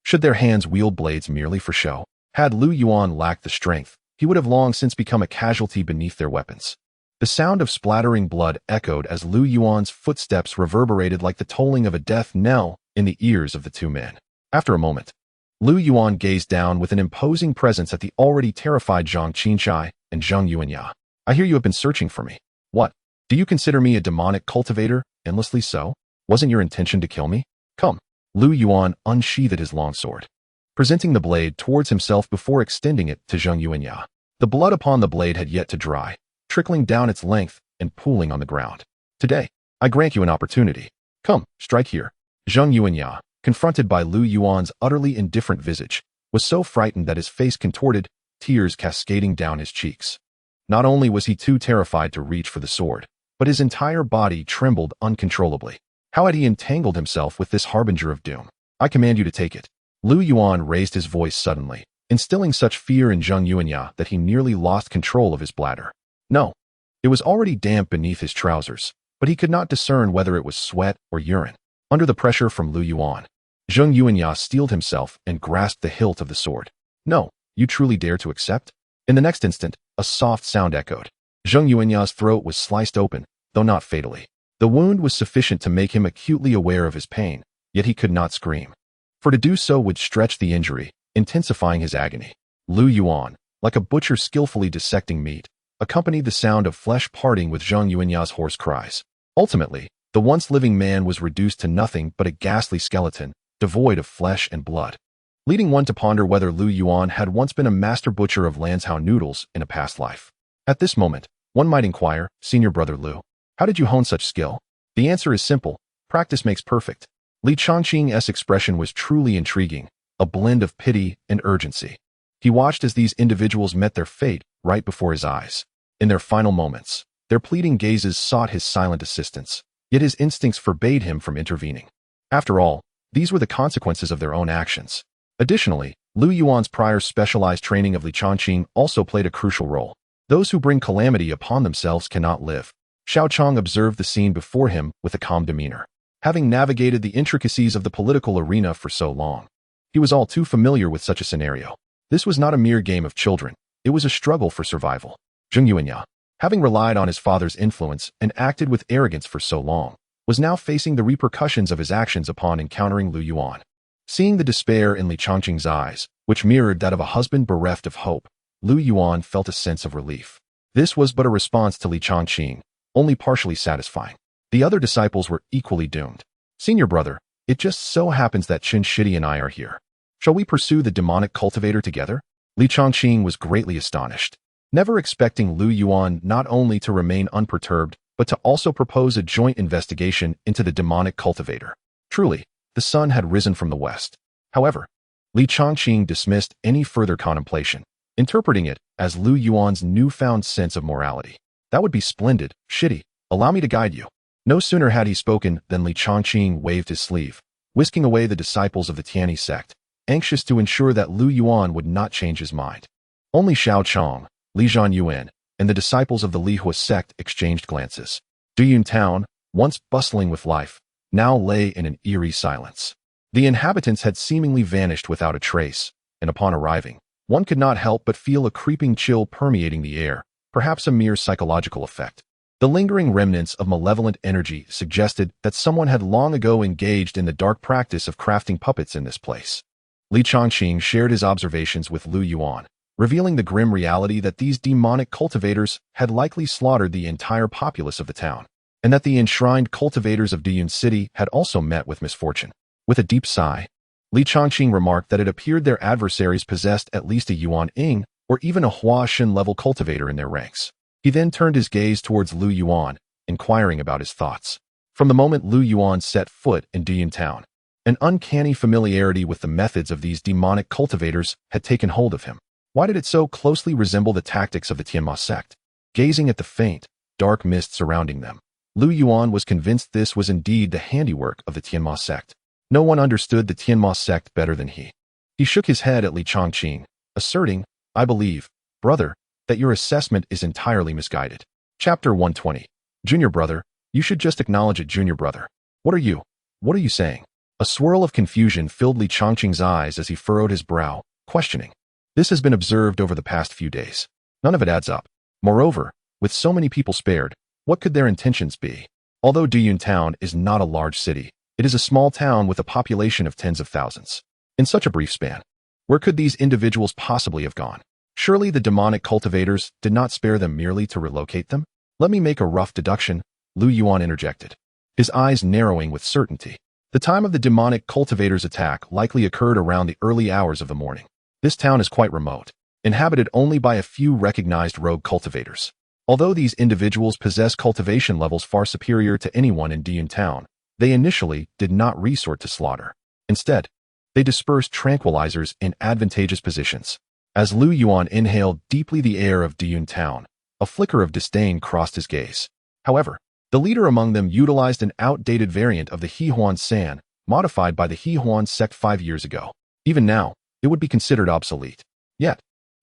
Should their hands wield blades merely for show? Had Lu Yuan lacked the strength, he would have long since become a casualty beneath their weapons. The sound of splattering blood echoed as Lu Yuan's footsteps reverberated like the tolling of a death knell in the ears of the two men. After a moment, Lu Yuan gazed down with an imposing presence at the already terrified Zhang Qinshai and Zheng Yuanya. I hear you have been searching for me. What? Do you consider me a demonic cultivator, endlessly so? Wasn't your intention to kill me? Come. Lu Yuan unsheathed his longsword, presenting the blade towards himself before extending it to Zheng Yuanya. The blood upon the blade had yet to dry, trickling down its length and pooling on the ground. Today, I grant you an opportunity. Come, strike here. Zheng Yuanya, confronted by Lu Yuan's utterly indifferent visage, was so frightened that his face contorted, tears cascading down his cheeks. Not only was he too terrified to reach for the sword, but his entire body trembled uncontrollably. How had he entangled himself with this harbinger of doom? I command you to take it. Lu Yuan raised his voice suddenly, instilling such fear in Zheng Yuanya that he nearly lost control of his bladder. No, it was already damp beneath his trousers, but he could not discern whether it was sweat or urine. Under the pressure from Lu Yuan, Zheng Yuanya steeled himself and grasped the hilt of the sword. No, you truly dare to accept? In the next instant, a soft sound echoed. Zheng Yuanya's throat was sliced open, though not fatally. The wound was sufficient to make him acutely aware of his pain, yet he could not scream, for to do so would stretch the injury, intensifying his agony. Lu Yuan, like a butcher skillfully dissecting meat, accompanied the sound of flesh parting with Zheng Yuanya's hoarse cries. Ultimately, the once living man was reduced to nothing but a ghastly skeleton, devoid of flesh and blood, leading one to ponder whether Lu Yuan had once been a master butcher of Lanzhou noodles in a past life. At this moment, one might inquire, Senior Brother Lu, how did you hone such skill? The answer is simple: practice makes perfect. Li Changqing's expression was truly intriguing, a blend of pity and urgency. He watched as these individuals met their fate right before his eyes. In their final moments, their pleading gazes sought his silent assistance, yet his instincts forbade him from intervening. After all, these were the consequences of their own actions. Additionally, Lu Yuan's prior specialized training of Li Changqing also played a crucial role. Those who bring calamity upon themselves cannot live. Xiao Chong observed the scene before him with a calm demeanor. Having navigated the intricacies of the political arena for so long, he was all too familiar with such a scenario. This was not a mere game of children. It was a struggle for survival. Zheng Yuanya, having relied on his father's influence and acted with arrogance for so long, was now facing the repercussions of his actions upon encountering Lu Yuan. Seeing the despair in Li Changqing's eyes, which mirrored that of a husband bereft of hope, Lu Yuan felt a sense of relief. This was but a response to Li Changqing, only partially satisfying. The other disciples were equally doomed. Senior brother, it just so happens that Qin Shidi and I are here. Shall we pursue the demonic cultivator together? Li Changqing was greatly astonished, never expecting Lu Yuan not only to remain unperturbed, but to also propose a joint investigation into the demonic cultivator. Truly, the sun had risen from the west. However, Li Changqing dismissed any further contemplation, interpreting it as Lu Yuan's newfound sense of morality. That would be splendid, Shidi. Allow me to guide you. No sooner had he spoken than Li Changqing waved his sleeve, whisking away the disciples of the Tianyi Sect, anxious to ensure that Lu Yuan would not change his mind. Only Xiao Chong, Li Yuan, and the disciples of the Lihua sect exchanged glances. Duyun town, once bustling with life, now lay in an eerie silence. The inhabitants had seemingly vanished without a trace, and upon arriving, one could not help but feel a creeping chill permeating the air, perhaps a mere psychological effect. The lingering remnants of malevolent energy suggested that someone had long ago engaged in the dark practice of crafting puppets in this place. Li Changqing shared his observations with Lu Yuan, revealing the grim reality that these demonic cultivators had likely slaughtered the entire populace of the town, and that the enshrined cultivators of Diyun City had also met with misfortune. With a deep sigh, Li Changqing remarked that it appeared their adversaries possessed at least a Yuan Ying or even a Hua Shin level cultivator in their ranks. He then turned his gaze towards Lu Yuan, inquiring about his thoughts. From the moment Lu Yuan set foot in Diyun town, An uncanny familiarity with the methods of these demonic cultivators had taken hold of him. Why did it so closely resemble the tactics of the Tianyi Sect? Gazing at the faint, dark mist surrounding them, Yuan was convinced this was indeed the handiwork of the Tianyi Sect. No one understood the Tianyi Sect better than he. He shook his head at Li Chongqing, asserting, "I believe, brother, that your assessment is entirely misguided." Chapter 120. Junior brother, you should just acknowledge it, junior brother. What are you saying? A swirl of confusion filled Li Chongqing's eyes as he furrowed his brow, questioning. This has been observed over the past few days. None of it adds up. Moreover, with so many people spared, what could their intentions be? Although Duyun Town is not a large city, it is a small town with a population of tens of thousands. In such a brief span, where could these individuals possibly have gone? Surely the demonic cultivators did not spare them merely to relocate them? Let me make a rough deduction, Yuan interjected, his eyes narrowing with certainty. The time of the demonic cultivators' attack likely occurred around the early hours of the morning. This town is quite remote, inhabited only by a few recognized rogue cultivators. Although these individuals possess cultivation levels far superior to anyone in Duyun Town, they initially did not resort to slaughter. Instead, they dispersed tranquilizers in advantageous positions. As Yuan inhaled deeply the air of Duyun Town, a flicker of disdain crossed his gaze. However, the leader among them utilized an outdated variant of the Huan San, modified by the Huan Sect 5 years ago. Even now, it would be considered obsolete. Yet,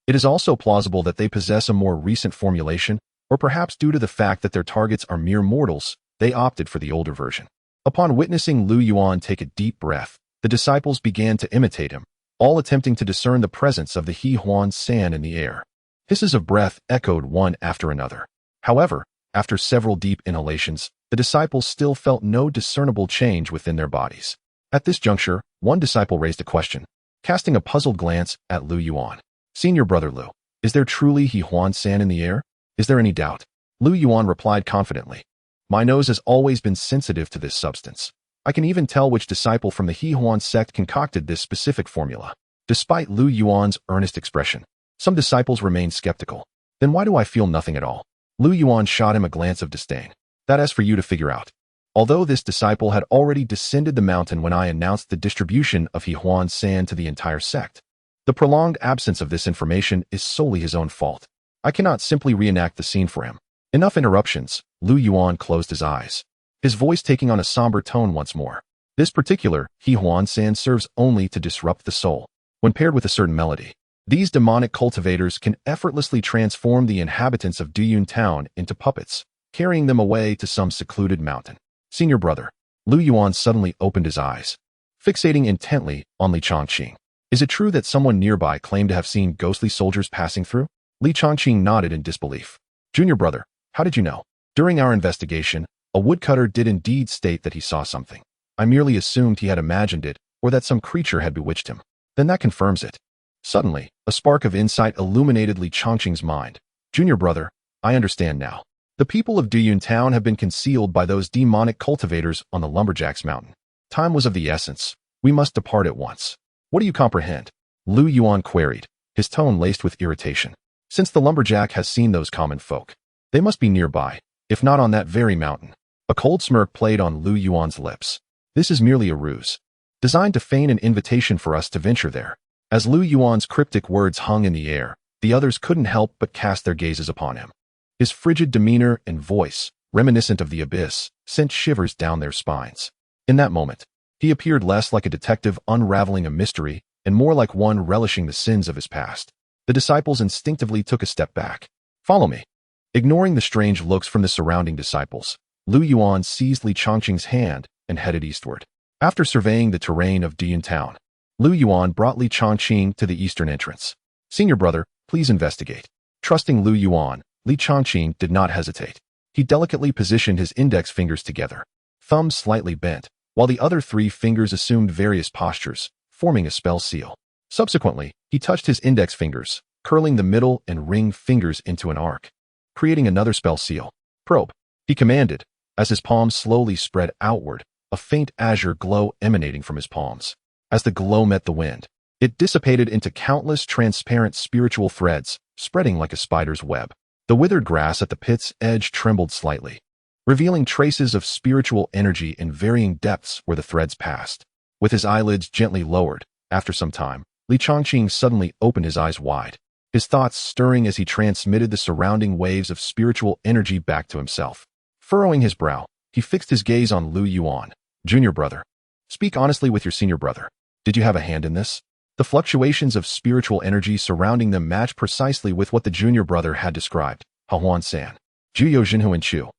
it is also plausible that they possess a more recent formulation, or perhaps due to the fact that their targets are mere mortals, they opted for the older version. Upon witnessing Yuan take a deep breath, the disciples began to imitate him, all attempting to discern the presence of the Huan San in the air. Hisses of breath echoed one after another. However, after several deep inhalations, the disciples still felt no discernible change within their bodies. At this juncture, one disciple raised a question, casting a puzzled glance at Yuan. "Senior brother Lu, is there truly Huan San in the air? Is there any doubt?" Yuan replied confidently. "My nose has always been sensitive to this substance. I can even tell which disciple from the Huan Sect concocted this specific formula." Despite Yuan's earnest expression, some disciples remained skeptical. "Then why do I feel nothing at all?" Yuan shot him a glance of disdain. "That is for you to figure out." Although this disciple had already descended the mountain when I announced the distribution of Huan San to the entire sect, the prolonged absence of this information is solely his own fault. I cannot simply reenact the scene for him. Enough interruptions. Yuan closed his eyes, his voice taking on a somber tone once more. This particular Huan San serves only to disrupt the soul. When paired with a certain melody, these demonic cultivators can effortlessly transform the inhabitants of Duyun Town into puppets, carrying them away to some secluded mountain. "Senior brother," Yuan suddenly opened his eyes, fixating intently on Li Chongqing. "Is it true that someone nearby claimed to have seen ghostly soldiers passing through?" Li Chongqing nodded in disbelief. "Junior brother, how did you know?" "During our investigation, a woodcutter did indeed state that he saw something. I merely assumed he had imagined it, or that some creature had bewitched him. Then that confirms it." Suddenly, a spark of insight illuminated Li Chongqing's mind. "Junior brother, I understand now. The people of Duyun Town have been concealed by those demonic cultivators on the Lumberjacks Mountain. Time was of the essence. We must depart at once." "What do you comprehend?" Yuan queried, his tone laced with irritation. "Since the lumberjack has seen those common folk, they must be nearby, if not on that very mountain." A cold smirk played on Yuan's lips. "This is merely a ruse, designed to feign an invitation for us to venture there." As Yuan's cryptic words hung in the air, the others couldn't help but cast their gazes upon him. His frigid demeanor and voice, reminiscent of the abyss, sent shivers down their spines. In that moment, he appeared less like a detective unraveling a mystery and more like one relishing the sins of his past. The disciples instinctively took a step back. "Follow me." Ignoring the strange looks from the surrounding disciples, Yuan seized Li Chongqing's hand and headed eastward. After surveying the terrain of Duyun Town, Yuan brought Li Chongqing to the eastern entrance. "Senior brother, please investigate." Trusting Yuan, Li Chongqing did not hesitate. He delicately positioned his index fingers together, thumbs slightly bent, while the other 3 fingers assumed various postures, forming a spell seal. Subsequently, he touched his index fingers, curling the middle and ring fingers into an arc, creating another spell seal. "Probe," he commanded, as his palms slowly spread outward, a faint azure glow emanating from his palms. As the glow met the wind, it dissipated into countless transparent spiritual threads, spreading like a spider's web. The withered grass at the pit's edge trembled slightly, revealing traces of spiritual energy in varying depths where the threads passed. With his eyelids gently lowered, after some time, Li Chongqing suddenly opened his eyes wide, his thoughts stirring as he transmitted the surrounding waves of spiritual energy back to himself. Furrowing his brow, he fixed his gaze on Lu Yuan. Junior brother. Speak honestly with your senior brother. Did you have a hand in this? The fluctuations of spiritual energy surrounding them matched precisely with what the junior brother had described. Hahuan-san. Juyo Jinhuan Chu.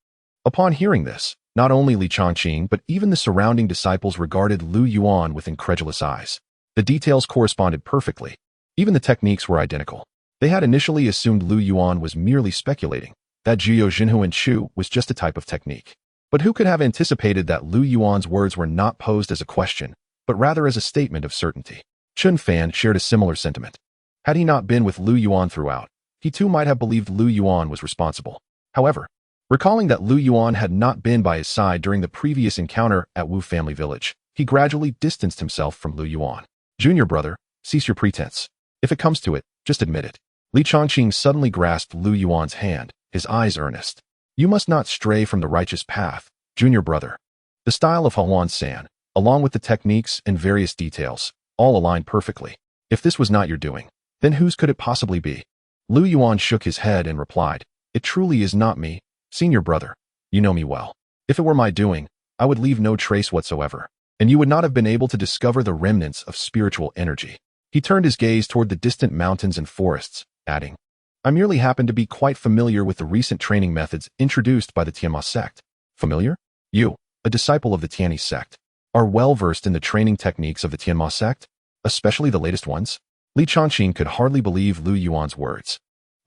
Upon hearing this, not only Li Chongqing but even the surrounding disciples regarded Lu Yuan with incredulous eyes. The details corresponded perfectly. Even the techniques were identical. They had initially assumed Lu Yuan was merely speculating, that Juyo Jinhuan Chu was just a type of technique. But who could have anticipated that Lu Yuan's words were not posed as a question, but rather as a statement of certainty? Chun Fan shared a similar sentiment. Had he not been with Lu Yuan throughout, he too might have believed Lu Yuan was responsible. However, recalling that Lu Yuan had not been by his side during the previous encounter at Wu family village, he gradually distanced himself from Lu Yuan. Junior brother, cease your pretense. If it comes to it, just admit it. Li Chongqing suddenly grasped Lu Yuan's hand, his eyes earnest. You must not stray from the righteous path, junior brother. The style of Hahuan-san, along with the techniques and various details, all aligned perfectly. If this was not your doing, then whose could it possibly be? Lu Yuan shook his head and replied, It truly is not me, senior brother. You know me well. If it were my doing, I would leave no trace whatsoever, and you would not have been able to discover the remnants of spiritual energy. He turned his gaze toward the distant mountains and forests, adding, I merely happen to be quite familiar with the recent training methods introduced by the Tianyi Sect. Familiar? You, a disciple of the Tianyi Sect, are well versed in the training techniques of the Tianyi Sect, especially the latest ones? Li Chongqing could hardly believe Lu Yuan's words.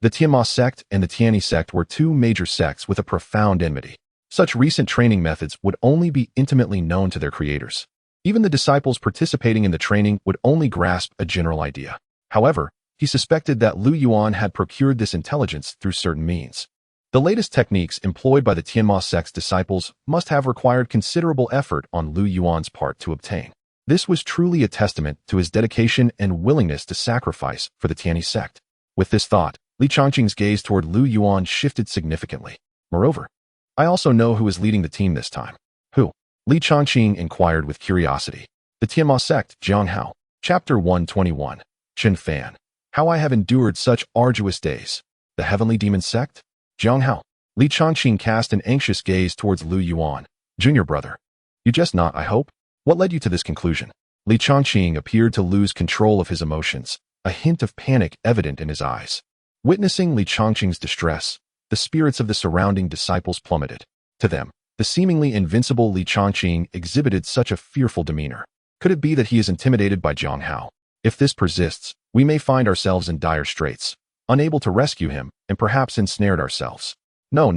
The Tianyi Sect and the Tianyi Sect were two major sects with a profound enmity. Such recent training methods would only be intimately known to their creators. Even the disciples participating in the training would only grasp a general idea. However, he suspected that Lu Yuan had procured this intelligence through certain means. The latest techniques employed by the Tianyi Sect's disciples must have required considerable effort on Lu Yuan's part to obtain. This was truly a testament to his dedication and willingness to sacrifice for the Tianyi Sect. With this thought, Li Chongqing's gaze toward Lu Yuan shifted significantly. Moreover, I also know who is leading the team this time. Who? Li Chongqing inquired with curiosity. The Tianyi Sect, Jiang Hao. Chapter 121. Chun Fan. How I have endured such arduous days. The Heavenly Demon Sect? Jiang Hao. Li Chongqing cast an anxious gaze towards Lu Yuan. Junior brother. You jest not, I hope? What led you to this conclusion? Li Chongqing appeared to lose control of his emotions, a hint of panic evident in his eyes. Witnessing Li Chongqing's distress, the spirits of the surrounding disciples plummeted. To them, the seemingly invincible Li Chongqing exhibited such a fearful demeanor. Could it be that he is intimidated by Jiang Hao? If this persists, we may find ourselves in dire straits, unable to rescue him, and perhaps ensnared ourselves. No.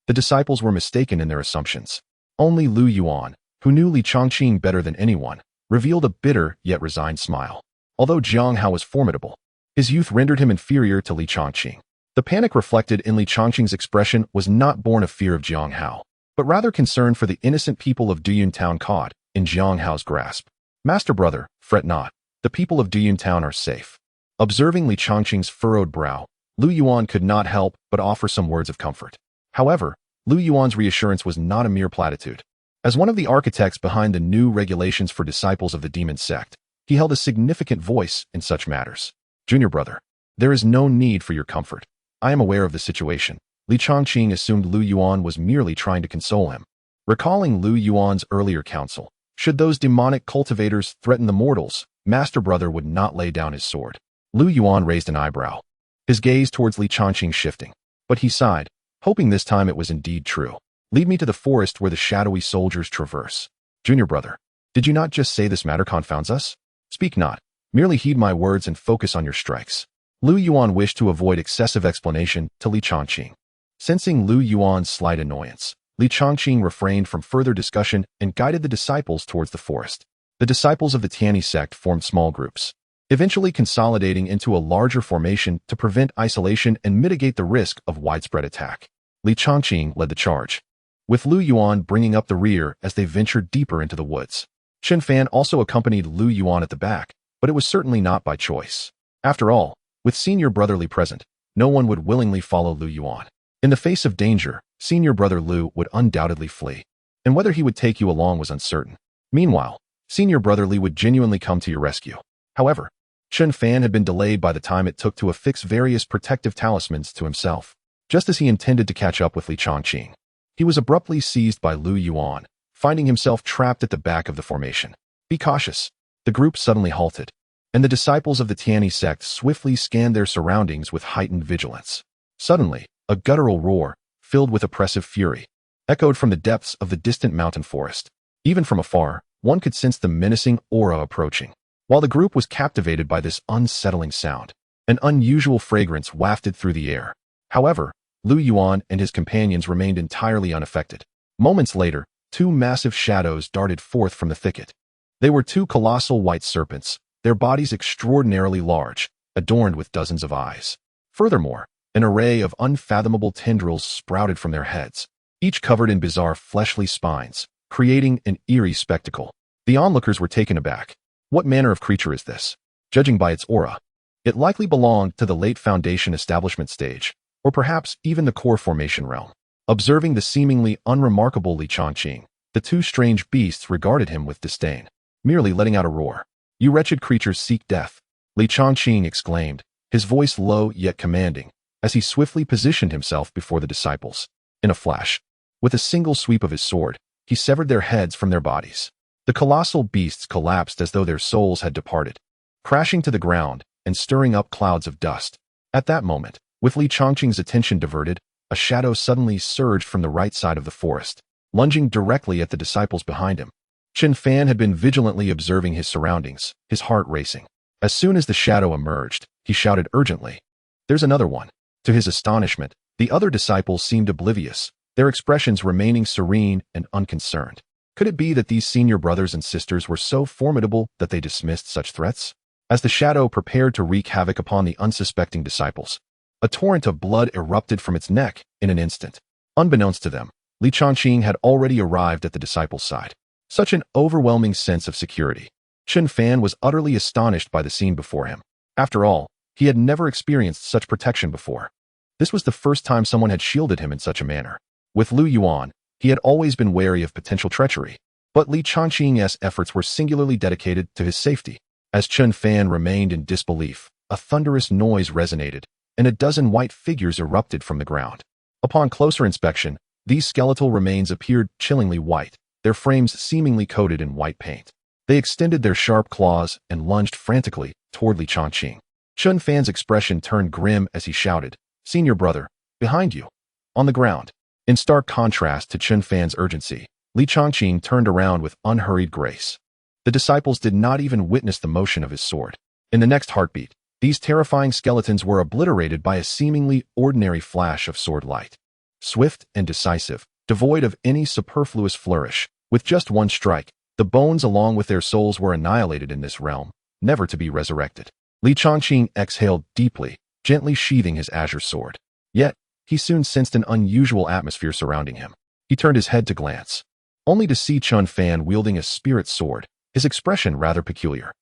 The disciples were mistaken in their assumptions. Only Lu Yuan, who knew Li Chongqing better than anyone, revealed a bitter yet resigned smile. Although Jiang Hao was formidable, his youth rendered him inferior to Li Chongqing. The panic reflected in Li Chongqing's expression was not born of fear of Jiang Hao, but rather concern for the innocent people of Duyun Town caught in Jiang Hao's grasp. Master brother, fret not. The people of Duyun Town are safe. Observing Li Chongqing's furrowed brow, Lu Yuan could not help but offer some words of comfort. However, Lu Yuan's reassurance was not a mere platitude. As one of the architects behind the new regulations for disciples of the Demon Sect, he held a significant voice in such matters. Junior brother, there is no need for your comfort. I am aware of the situation. Li Chongqing assumed Lu Yuan was merely trying to console him. Recalling Lu Yuan's earlier counsel, should those demonic cultivators threaten the mortals, Master brother would not lay down his sword. Lu Yuan raised an eyebrow, his gaze towards Li Chongqing shifting, but he sighed, hoping this time it was indeed true. Lead me to the forest where the shadowy soldiers traverse. Junior brother, did you not just say this matter confounds us? Speak not, merely heed my words and focus on your strikes. Lu Yuan wished to avoid excessive explanation to Li Chongqing. Sensing Lu Yuan's slight annoyance, Li Chongqing refrained from further discussion and guided the disciples towards the forest. The disciples of the Tianyi Sect formed small groups, eventually consolidating into a larger formation to prevent isolation and mitigate the risk of widespread attack. Li Chongqing led the charge, with Lu Yuan bringing up the rear as they ventured deeper into the woods. Chen Fan also accompanied Lu Yuan at the back, but it was certainly not by choice. After all, with senior brother Li present, no one would willingly follow Lu Yuan. In the face of danger, senior brother Lu would undoubtedly flee, and whether he would take you along was uncertain. Meanwhile, senior brother Li would genuinely come to your rescue. However, Chen Fan had been delayed by the time it took to affix various protective talismans to himself. Just as he intended to catch up with Li Chongqing, he was abruptly seized by Lu Yuan, finding himself trapped at the back of the formation. Be cautious. The group suddenly halted, and the disciples of the Tianyi Sect swiftly scanned their surroundings with heightened vigilance. Suddenly, a guttural roar, filled with oppressive fury, echoed from the depths of the distant mountain forest. Even from afar, one could sense the menacing aura approaching. While the group was captivated by this unsettling sound, an unusual fragrance wafted through the air. However, Lu Yuan and his companions remained entirely unaffected. Moments later, two massive shadows darted forth from the thicket. They were two colossal white serpents, their bodies extraordinarily large, adorned with dozens of eyes. Furthermore, an array of unfathomable tendrils sprouted from their heads, each covered in bizarre fleshly spines, creating an eerie spectacle. The onlookers were taken aback. What manner of creature is this? Judging by its aura, it likely belonged to the late Foundation establishment stage, or perhaps even the core formation realm. Observing the seemingly unremarkable Li Chongqing, the two strange beasts regarded him with disdain, merely letting out a roar. You wretched creatures seek death, Li Chongqing exclaimed, his voice low yet commanding, as he swiftly positioned himself before the disciples. In a flash, with a single sweep of his sword, he severed their heads from their bodies. The colossal beasts collapsed as though their souls had departed, crashing to the ground and stirring up clouds of dust. At that moment, with Li Chongqing's attention diverted, a shadow suddenly surged from the right side of the forest, lunging directly at the disciples behind him. Chen Fan had been vigilantly observing his surroundings, his heart racing. As soon as the shadow emerged, he shouted urgently, "There's another one." To his astonishment, the other disciples seemed oblivious, their expressions remaining serene and unconcerned. Could it be that these senior brothers and sisters were so formidable that they dismissed such threats? As the shadow prepared to wreak havoc upon the unsuspecting disciples, a torrent of blood erupted from its neck in an instant. Unbeknownst to them, Li Chongqing had already arrived at the disciples' side. Such an overwhelming sense of security. Chen Fan was utterly astonished by the scene before him. After all, he had never experienced such protection before. This was the first time someone had shielded him in such a manner. With Lu Yuan, he had always been wary of potential treachery, but Li Chongqing's efforts were singularly dedicated to his safety. As Chen Fan remained in disbelief, a thunderous noise resonated, and a dozen white figures erupted from the ground. Upon closer inspection, these skeletal remains appeared chillingly white, their frames seemingly coated in white paint. They extended their sharp claws and lunged frantically toward Li Chongqing. Chen Fan's expression turned grim as he shouted, "Senior brother, behind you!" On the ground. In stark contrast to Chen Fan's urgency, Li Chongqing turned around with unhurried grace. The disciples did not even witness the motion of his sword. In the next heartbeat, these terrifying skeletons were obliterated by a seemingly ordinary flash of sword light. Swift and decisive, devoid of any superfluous flourish, with just one strike, the bones along with their souls were annihilated in this realm, never to be resurrected. Li Chongqing exhaled deeply, gently sheathing his azure sword. Yet, he soon sensed an unusual atmosphere surrounding him. He turned his head to glance, only to see Chen Fan wielding a spirit sword, his expression rather peculiar.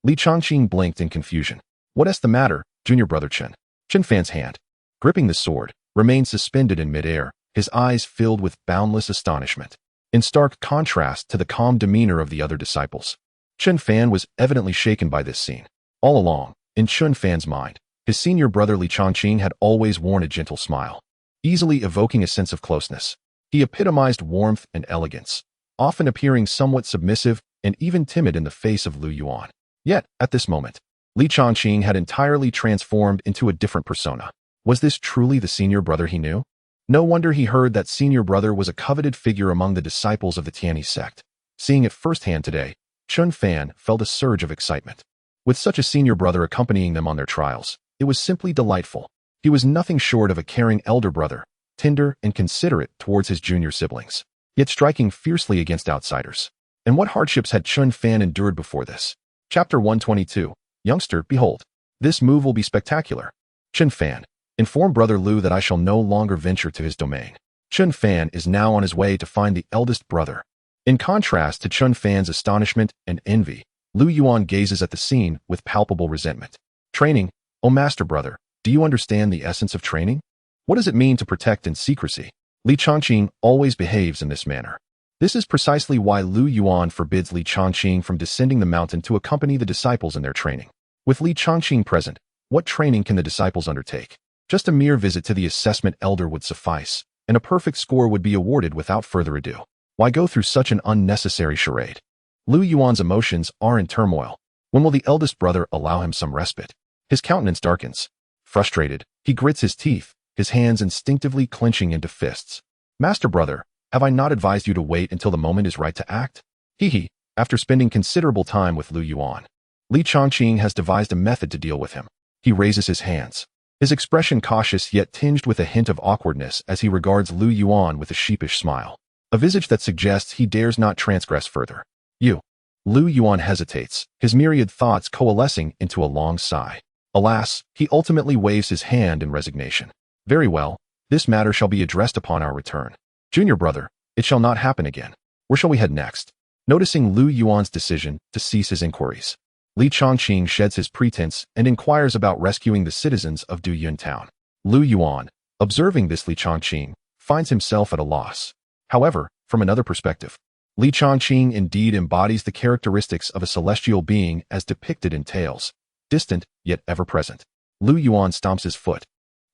Li Chongqing blinked in confusion. "What's the matter, junior brother Chen?" Chen Fan's hand, gripping the sword, remained suspended in midair, his eyes filled with boundless astonishment. In stark contrast to the calm demeanor of the other disciples, Chen Fan was evidently shaken by this scene. All along, in Chen Fan's mind, his senior brother Li Chongqing had always worn a gentle smile, easily evoking a sense of closeness. He epitomized warmth and elegance, often appearing somewhat submissive and even timid in the face of Lu Yuan. Yet, at this moment, Li Chongqing had entirely transformed into a different persona. Was this truly the senior brother he knew? No wonder he heard that senior brother was a coveted figure among the disciples of the Tianyi Sect. Seeing it firsthand today, Chen Fan felt a surge of excitement. With such a senior brother accompanying them on their trials, it was simply delightful. He was nothing short of a caring elder brother, tender and considerate towards his junior siblings, yet striking fiercely against outsiders. And what hardships had Chen Fan endured before this? Chapter 122. Youngster, behold. This move will be spectacular. Chen Fan, inform brother Lu that I shall no longer venture to his domain. Chen Fan is now on his way to find the eldest brother. In contrast to Chen Fan's astonishment and envy, Lu Yuan gazes at the scene with palpable resentment. Training? Oh, master brother, do you understand the essence of training? What does it mean to protect in secrecy? Li Chongqing always behaves in this manner. This is precisely why Lu Yuan forbids Li Changqing from descending the mountain to accompany the disciples in their training. With Li Changqing present, what training can the disciples undertake? Just a mere visit to the assessment elder would suffice, and a perfect score would be awarded without further ado. Why go through such an unnecessary charade? Lu Yuan's emotions are in turmoil. When will the eldest brother allow him some respite? His countenance darkens. Frustrated, he grits his teeth, his hands instinctively clenching into fists. Master brother, have I not advised you to wait until the moment is right to act? He, after spending considerable time with Lu Yuan. Li Changqing has devised a method to deal with him. He raises his hands. His expression cautious yet tinged with a hint of awkwardness as he regards Lu Yuan with a sheepish smile. A visage that suggests he dares not transgress further. You. Lu Yuan hesitates, his myriad thoughts coalescing into a long sigh. Alas, he ultimately waves his hand in resignation. Very well, this matter shall be addressed upon our return. Junior brother, it shall not happen again. Where shall we head next? Noticing Lu Yuan's decision to cease his inquiries, Li Changqing sheds his pretense and inquires about rescuing the citizens of Duyun town. Lu Yuan, observing this Li Changqing, finds himself at a loss. However, from another perspective, Li Changqing indeed embodies the characteristics of a celestial being as depicted in tales, distant yet ever present. Lu Yuan stomps his foot,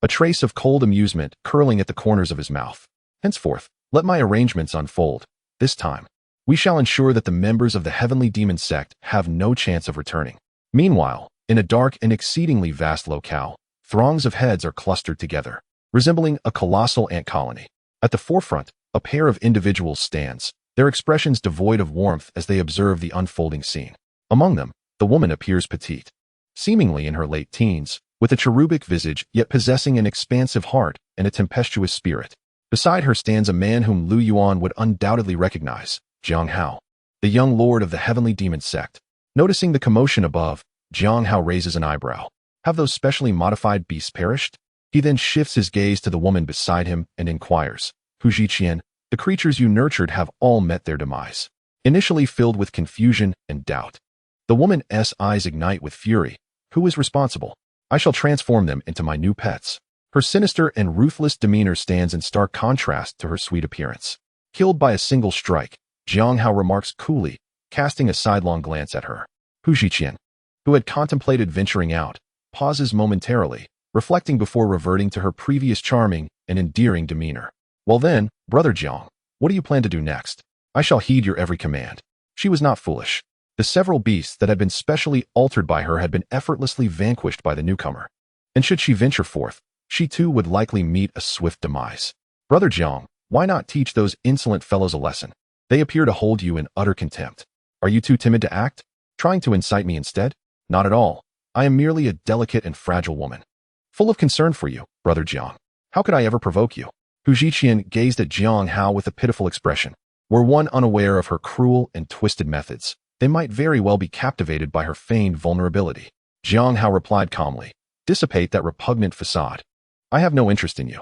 a trace of cold amusement curling at the corners of his mouth. Henceforth, let my arrangements unfold. This time, we shall ensure that the members of the heavenly demon sect have no chance of returning. Meanwhile, in a dark and exceedingly vast locale, throngs of heads are clustered together, resembling a colossal ant colony. At the forefront, a pair of individuals stands, their expressions devoid of warmth as they observe the unfolding scene. Among them, the woman appears petite, seemingly in her late teens, with a cherubic visage yet possessing an expansive heart and a tempestuous spirit. Beside her stands a man whom Lu Yuan would undoubtedly recognize, Jiang Hao, the young lord of the heavenly demon sect. Noticing the commotion above, Jiang Hao raises an eyebrow. Have those specially modified beasts perished? He then shifts his gaze to the woman beside him and inquires, Hu Jiqian, the creatures you nurtured have all met their demise. Initially filled with confusion and doubt, the woman's eyes ignite with fury. Who is responsible? I shall transform them into my new pets. Her sinister and ruthless demeanor stands in stark contrast to her sweet appearance. Killed by a single strike, Jiang Hao remarks coolly, casting a sidelong glance at her. Hu Jiqian, who had contemplated venturing out, pauses momentarily, reflecting before reverting to her previous charming and endearing demeanor. Well then, brother Jiang, what do you plan to do next? I shall heed your every command. She was not foolish. The several beasts that had been specially altered by her had been effortlessly vanquished by the newcomer. And should she venture forth, she too would likely meet a swift demise. Brother Jiang, why not teach those insolent fellows a lesson? They appear to hold you in utter contempt. Are you too timid to act? Trying to incite me instead? Not at all. I am merely a delicate and fragile woman. Full of concern for you, brother Jiang. How could I ever provoke you? Hu Jiqian gazed at Jiang Hao with a pitiful expression. Were one unaware of her cruel and twisted methods, they might very well be captivated by her feigned vulnerability. Jiang Hao replied calmly, dissipate that repugnant facade. I have no interest in you.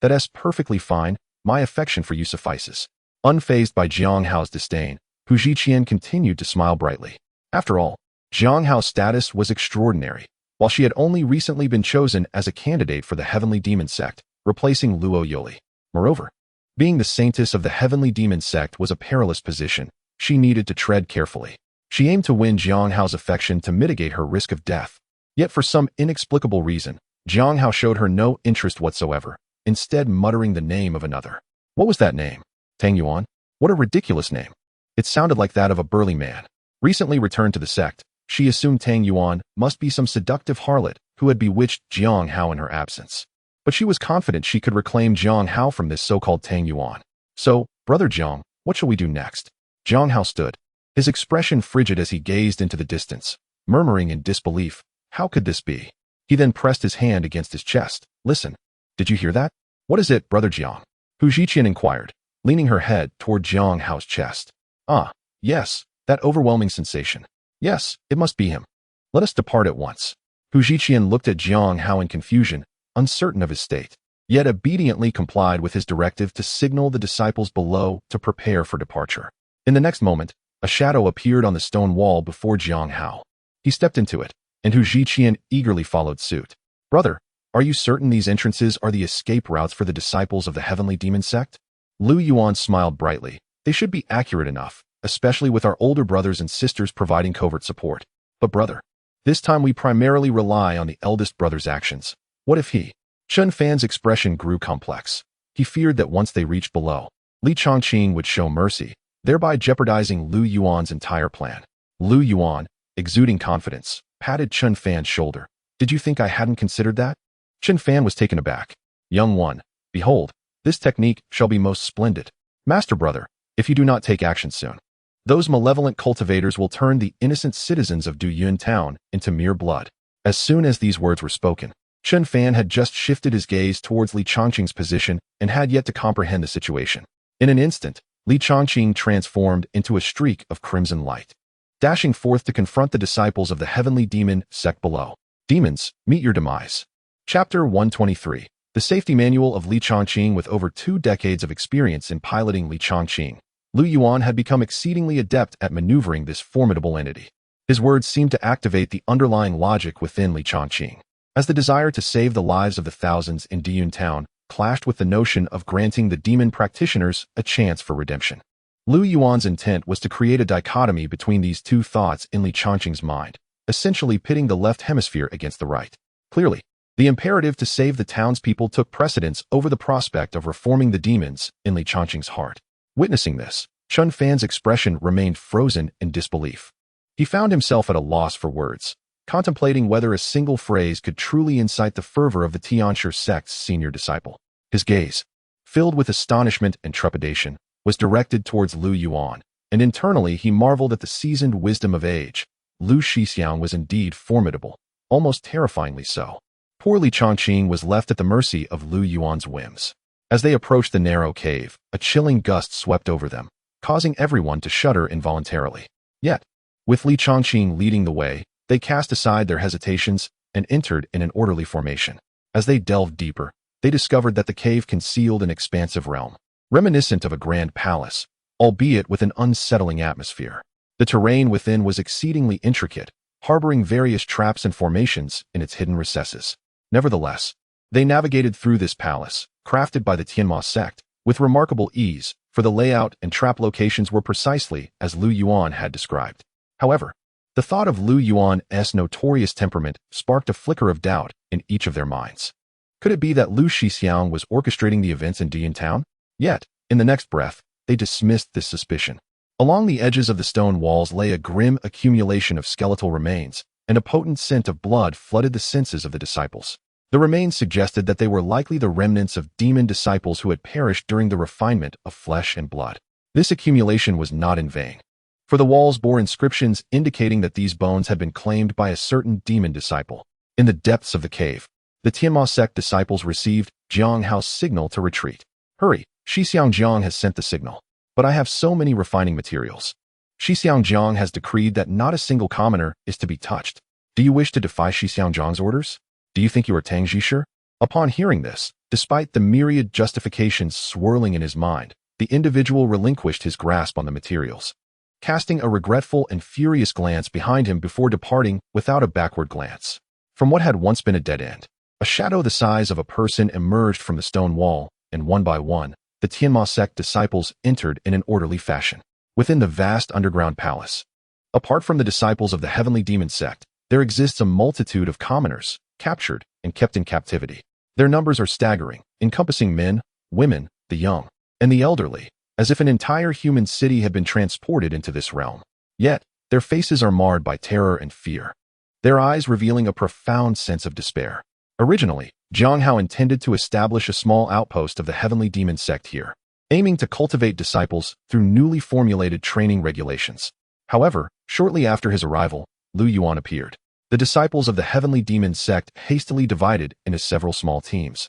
That's perfectly fine, my affection for you suffices. Unfazed by Jiang Hao's disdain, Hu Jiqian continued to smile brightly. After all, Jiang Hao's status was extraordinary. While she had only recently been chosen as a candidate for the heavenly demon sect, replacing Luo Yoli. Moreover, being the saintess of the heavenly demon sect was a perilous position. She needed to tread carefully. She aimed to win Jiang Hao's affection to mitigate her risk of death. Yet for some inexplicable reason, Jiang Hao showed her no interest whatsoever, instead muttering the name of another. What was that name? Tang Yuan? What a ridiculous name. It sounded like that of a burly man. Recently returned to the sect, she assumed Tang Yuan must be some seductive harlot who had bewitched Jiang Hao in her absence. But she was confident she could reclaim Jiang Hao from this so-called Tang Yuan. So, brother Jiang, what shall we do next? Jiang Hao stood, his expression frigid as he gazed into the distance, murmuring in disbelief, how could this be? He then pressed his hand against his chest. Listen, did you hear that? What is it, brother Jiang? Hu Jiqian inquired, leaning her head toward Jiang Hao's chest. Ah, yes, that overwhelming sensation. Yes, it must be him. Let us depart at once. Hu Jiqian looked at Jiang Hao in confusion, uncertain of his state, yet obediently complied with his directive to signal the disciples below to prepare for departure. In the next moment, a shadow appeared on the stone wall before Jiang Hao. He stepped into it, and Hu Jiqian eagerly followed suit. Brother, are you certain these entrances are the escape routes for the disciples of the heavenly demon sect? Lu Yuan smiled brightly, They should be accurate enough, especially with our older brothers and sisters providing covert support. But brother, this time we primarily rely on the eldest brother's actions. What if he? Chun Fan's expression grew complex. He feared that once they reached below, Li Chongqing would show mercy, thereby jeopardizing Lu Yuan's entire plan. Lu Yuan, exuding confidence, patted Chun Fan's shoulder. Did you think I hadn't considered that? Chun Fan was taken aback. Young one, behold, this technique shall be most splendid. Master brother, if you do not take action soon, those malevolent cultivators will turn the innocent citizens of Duyun town into mere blood. As soon as these words were spoken, Chun Fan had just shifted his gaze towards Li Chongqing's position and had yet to comprehend the situation. In an instant, Li Chongqing transformed into a streak of crimson light, dashing forth to confront the disciples of the heavenly demon sect below. Demons, meet your demise. Chapter 123. The Safety Manual of Li Chongqing. With over 2 decades of experience in piloting Li Chongqing, Lu Yuan had become exceedingly adept at maneuvering this formidable entity. His words seemed to activate the underlying logic within Li Chongqing, as the desire to save the lives of the thousands in Diyun Town clashed with the notion of granting the demon practitioners a chance for redemption. Lu Yuan's intent was to create a dichotomy between these two thoughts in Li Chongqing's mind, essentially pitting the left hemisphere against the right. Clearly, the imperative to save the townspeople took precedence over the prospect of reforming the demons in Li Chongqing's heart. Witnessing this, Chun Fan's expression remained frozen in disbelief. He found himself at a loss for words, contemplating whether a single phrase could truly incite the fervor of the Tianyi Sect's senior disciple. His gaze, filled with astonishment and trepidation, was directed towards Lu Yuan, and internally he marveled at the seasoned wisdom of age. Lu Shixiang was indeed formidable, almost terrifyingly so. Poor Li Chongqing was left at the mercy of Lu Yuan's whims. As they approached the narrow cave, a chilling gust swept over them, causing everyone to shudder involuntarily. Yet, with Li Chongqing leading the way, they cast aside their hesitations and entered in an orderly formation. As they delved deeper, they discovered that the cave concealed an expansive realm, reminiscent of a grand palace, albeit with an unsettling atmosphere. The terrain within was exceedingly intricate, harboring various traps and formations in its hidden recesses. Nevertheless, they navigated through this palace, crafted by the Tianyi Sect, with remarkable ease, for the layout and trap locations were precisely as Lu Yuan had described. However, the thought of Lu Yuan's notorious temperament sparked a flicker of doubt in each of their minds. Could it be that Lu Shixiang was orchestrating the events in Diyun Town? Yet, in the next breath, they dismissed this suspicion. Along the edges of the stone walls lay a grim accumulation of skeletal remains, and a potent scent of blood flooded the senses of the disciples. The remains suggested that they were likely the remnants of demon disciples who had perished during the refinement of flesh and blood. This accumulation was not in vain, for the walls bore inscriptions indicating that these bones had been claimed by a certain demon disciple. In the depths of the cave, the Tianyi Sect disciples received Jiang Hao's signal to retreat. Hurry, Shixiang Jiang has sent the signal. But I have so many refining materials. Shixiang Jiang has decreed that not a single commoner is to be touched. Do you wish to defy Shixiang Jiang's orders? Do you think you are Tang Jisher? Upon hearing this, despite the myriad justifications swirling in his mind, the individual relinquished his grasp on the materials, casting a regretful and furious glance behind him before departing without a backward glance. From what had once been a dead end, a shadow the size of a person emerged from the stone wall, and one by one, the Tianyi Sect disciples entered in an orderly fashion. Within the vast underground palace, apart from the disciples of the heavenly demon sect, there exists a multitude of commoners, captured and kept in captivity. Their numbers are staggering, encompassing men, women, the young, and the elderly, as if an entire human city had been transported into this realm. Yet, their faces are marred by terror and fear, their eyes revealing a profound sense of despair. Originally, Jiang Hao intended to establish a small outpost of the heavenly demon sect here, aiming to cultivate disciples through newly formulated training regulations. However, shortly after his arrival, Lu Yuan appeared. The disciples of the heavenly demon sect hastily divided into several small teams,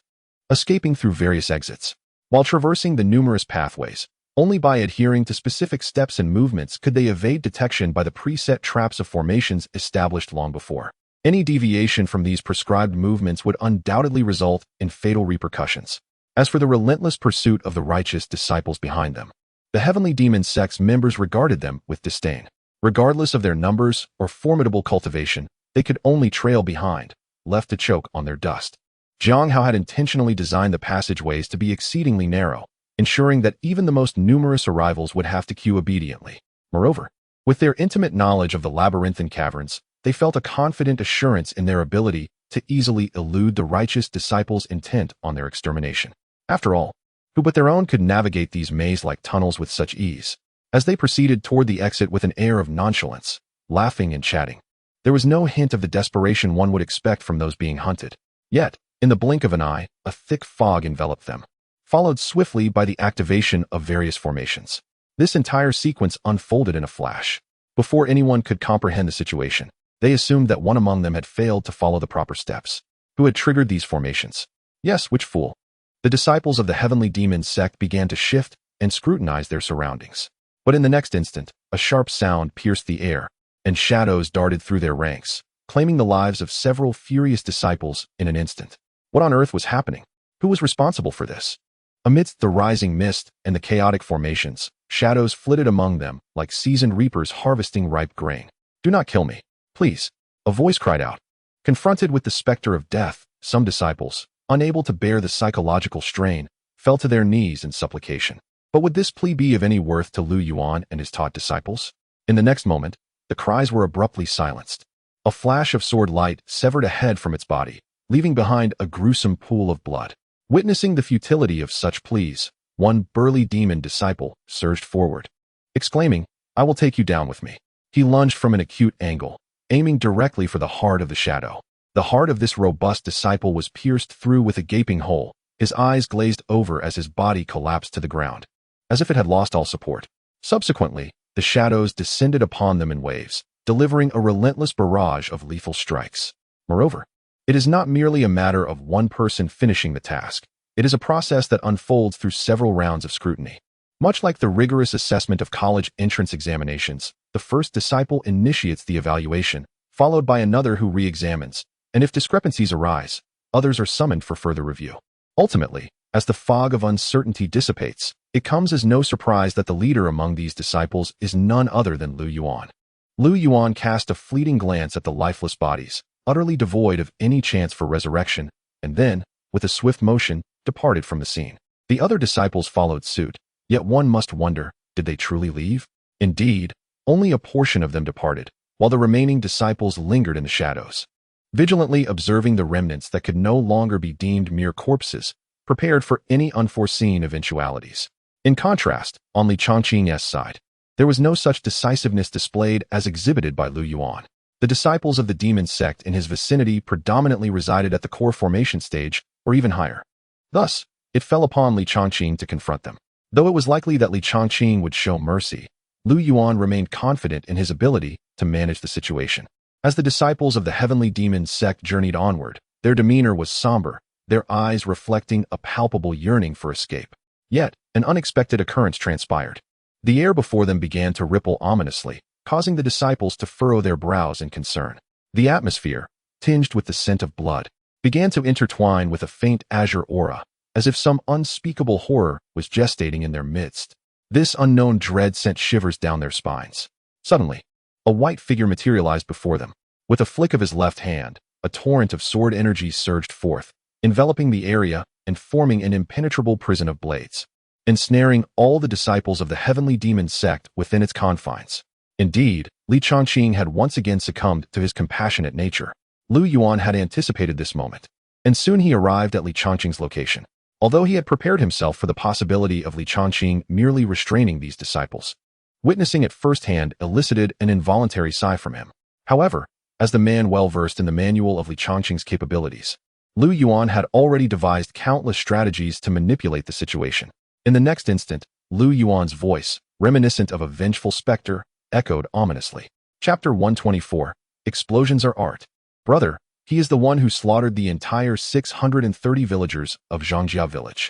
escaping through various exits. While traversing the numerous pathways, only by adhering to specific steps and movements could they evade detection by the preset traps of formations established long before. Any deviation from these prescribed movements would undoubtedly result in fatal repercussions. As for the relentless pursuit of the righteous disciples behind them, the heavenly demon sect's members regarded them with disdain. Regardless of their numbers or formidable cultivation, they could only trail behind, left to choke on their dust. Jiang Hao had intentionally designed the passageways to be exceedingly narrow, ensuring that even the most numerous arrivals would have to queue obediently. Moreover, with their intimate knowledge of the labyrinthine caverns, they felt a confident assurance in their ability to easily elude the righteous disciples' intent on their extermination. After all, who but their own could navigate these maze-like tunnels with such ease? As they proceeded toward the exit with an air of nonchalance, laughing and chatting, there was no hint of the desperation one would expect from those being hunted. Yet, in the blink of an eye, a thick fog enveloped them, followed swiftly by the activation of various formations. This entire sequence unfolded in a flash. Before anyone could comprehend the situation, they assumed that one among them had failed to follow the proper steps. Who had triggered these formations? Yes, which fool? The disciples of the heavenly demon sect began to shift and scrutinize their surroundings. But in the next instant, a sharp sound pierced the air, and shadows darted through their ranks, claiming the lives of several furious disciples in an instant. What on earth was happening? Who was responsible for this? Amidst the rising mist and the chaotic formations, shadows flitted among them like seasoned reapers harvesting ripe grain. "Do not kill me, please," a voice cried out. Confronted with the specter of death, some disciples, unable to bear the psychological strain, fell to their knees in supplication. But would this plea be of any worth to Yuan and his taught disciples? In the next moment, the cries were abruptly silenced. A flash of sword light severed a head from its body, leaving behind a gruesome pool of blood. Witnessing the futility of such pleas, one burly demon disciple surged forward, exclaiming, "I will take you down with me." He lunged from an acute angle, aiming directly for the heart of the shadow. The heart of this robust disciple was pierced through with a gaping hole, his eyes glazed over as his body collapsed to the ground, as if it had lost all support. Subsequently, the shadows descended upon them in waves, delivering a relentless barrage of lethal strikes. Moreover, it is not merely a matter of one person finishing the task. It is a process that unfolds through several rounds of scrutiny. Much like the rigorous assessment of college entrance examinations, the first disciple initiates the evaluation, followed by another who re-examines, and if discrepancies arise, others are summoned for further review. Ultimately, as the fog of uncertainty dissipates, it comes as no surprise that the leader among these disciples is none other than Yuan. Yuan cast a fleeting glance at the lifeless bodies, utterly devoid of any chance for resurrection, and then, with a swift motion, departed from the scene. The other disciples followed suit, yet one must wonder, did they truly leave? Indeed, only a portion of them departed, while the remaining disciples lingered in the shadows, vigilantly observing the remnants that could no longer be deemed mere corpses, prepared for any unforeseen eventualities. In contrast, on Li Changqing's side, there was no such decisiveness displayed as exhibited by Yuan. The disciples of the demon sect in his vicinity predominantly resided at the core formation stage, or even higher. Thus, it fell upon Li Changqing to confront them. Though it was likely that Li Changqing would show mercy, Yuan remained confident in his ability to manage the situation. As the disciples of the heavenly demon sect journeyed onward, their demeanor was somber, their eyes reflecting a palpable yearning for escape. Yet, an unexpected occurrence transpired. The air before them began to ripple ominously, causing the disciples to furrow their brows in concern. The atmosphere, tinged with the scent of blood, began to intertwine with a faint azure aura, as if some unspeakable horror was gestating in their midst. This unknown dread sent shivers down their spines. Suddenly, a white figure materialized before them. With a flick of his left hand, a torrent of sword energy surged forth, enveloping the area and forming an impenetrable prison of blades, ensnaring all the disciples of the heavenly demon sect within its confines. Indeed, Li Changqing had once again succumbed to his compassionate nature. Yuan had anticipated this moment, and soon he arrived at Li Changqing's location. Although he had prepared himself for the possibility of Li Changqing merely restraining these disciples, witnessing it firsthand elicited an involuntary sigh from him. However, as the man well-versed in the manual of Li Changqing's capabilities, Yuan had already devised countless strategies to manipulate the situation. In the next instant, Yuan's voice, reminiscent of a vengeful specter, echoed ominously. Chapter 124, Explosions Are Art. Brother, he is the one who slaughtered the entire 630 villagers of Zhangjia village.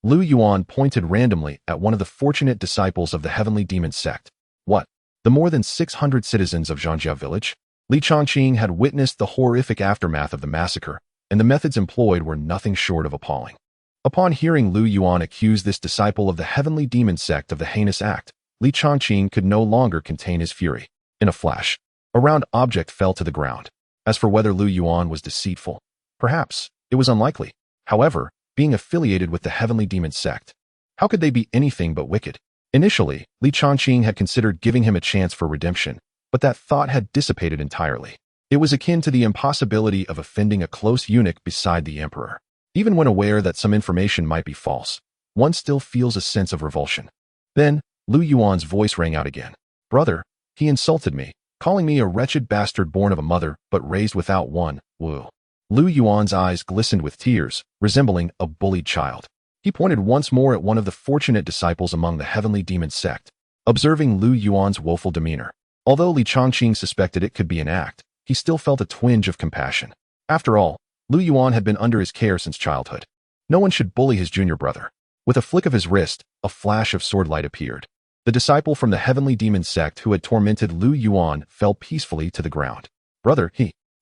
Yuan pointed randomly at one of the fortunate disciples of the heavenly demon sect. What? The more than 600 citizens of Zhangjia village? Li Changqing had witnessed the horrific aftermath of the massacre, and the methods employed were nothing short of appalling. Upon hearing Yuan accuse this disciple of the heavenly demon sect of the heinous act, Li Changqing could no longer contain his fury. In a flash, a round object fell to the ground. As for whether Yuan was deceitful, perhaps it was unlikely. However, being affiliated with the heavenly demon sect, How could they be anything but wicked? Initially, Li Changqing had considered giving him a chance for redemption, but that thought had dissipated entirely. It was akin to the impossibility of offending a close eunuch beside the emperor. Even when aware that some information might be false, one still feels a sense of revulsion. Then, Lu Yuan's voice rang out again. Brother, he insulted me, calling me a wretched bastard born of a mother but raised without one. Wu. Lu Yuan's eyes glistened with tears, resembling a bullied child. He pointed once more at one of the fortunate disciples among the heavenly demon sect, observing Lu Yuan's woeful demeanor. Although Li Changqing suspected it could be an act, he still felt a twinge of compassion. After all, Lu Yuan had been under his care since childhood. No one should bully his junior brother. With a flick of his wrist, a flash of sword light appeared. The disciple from the heavenly demon sect who had tormented Lu Yuan fell peacefully to the ground. Brother,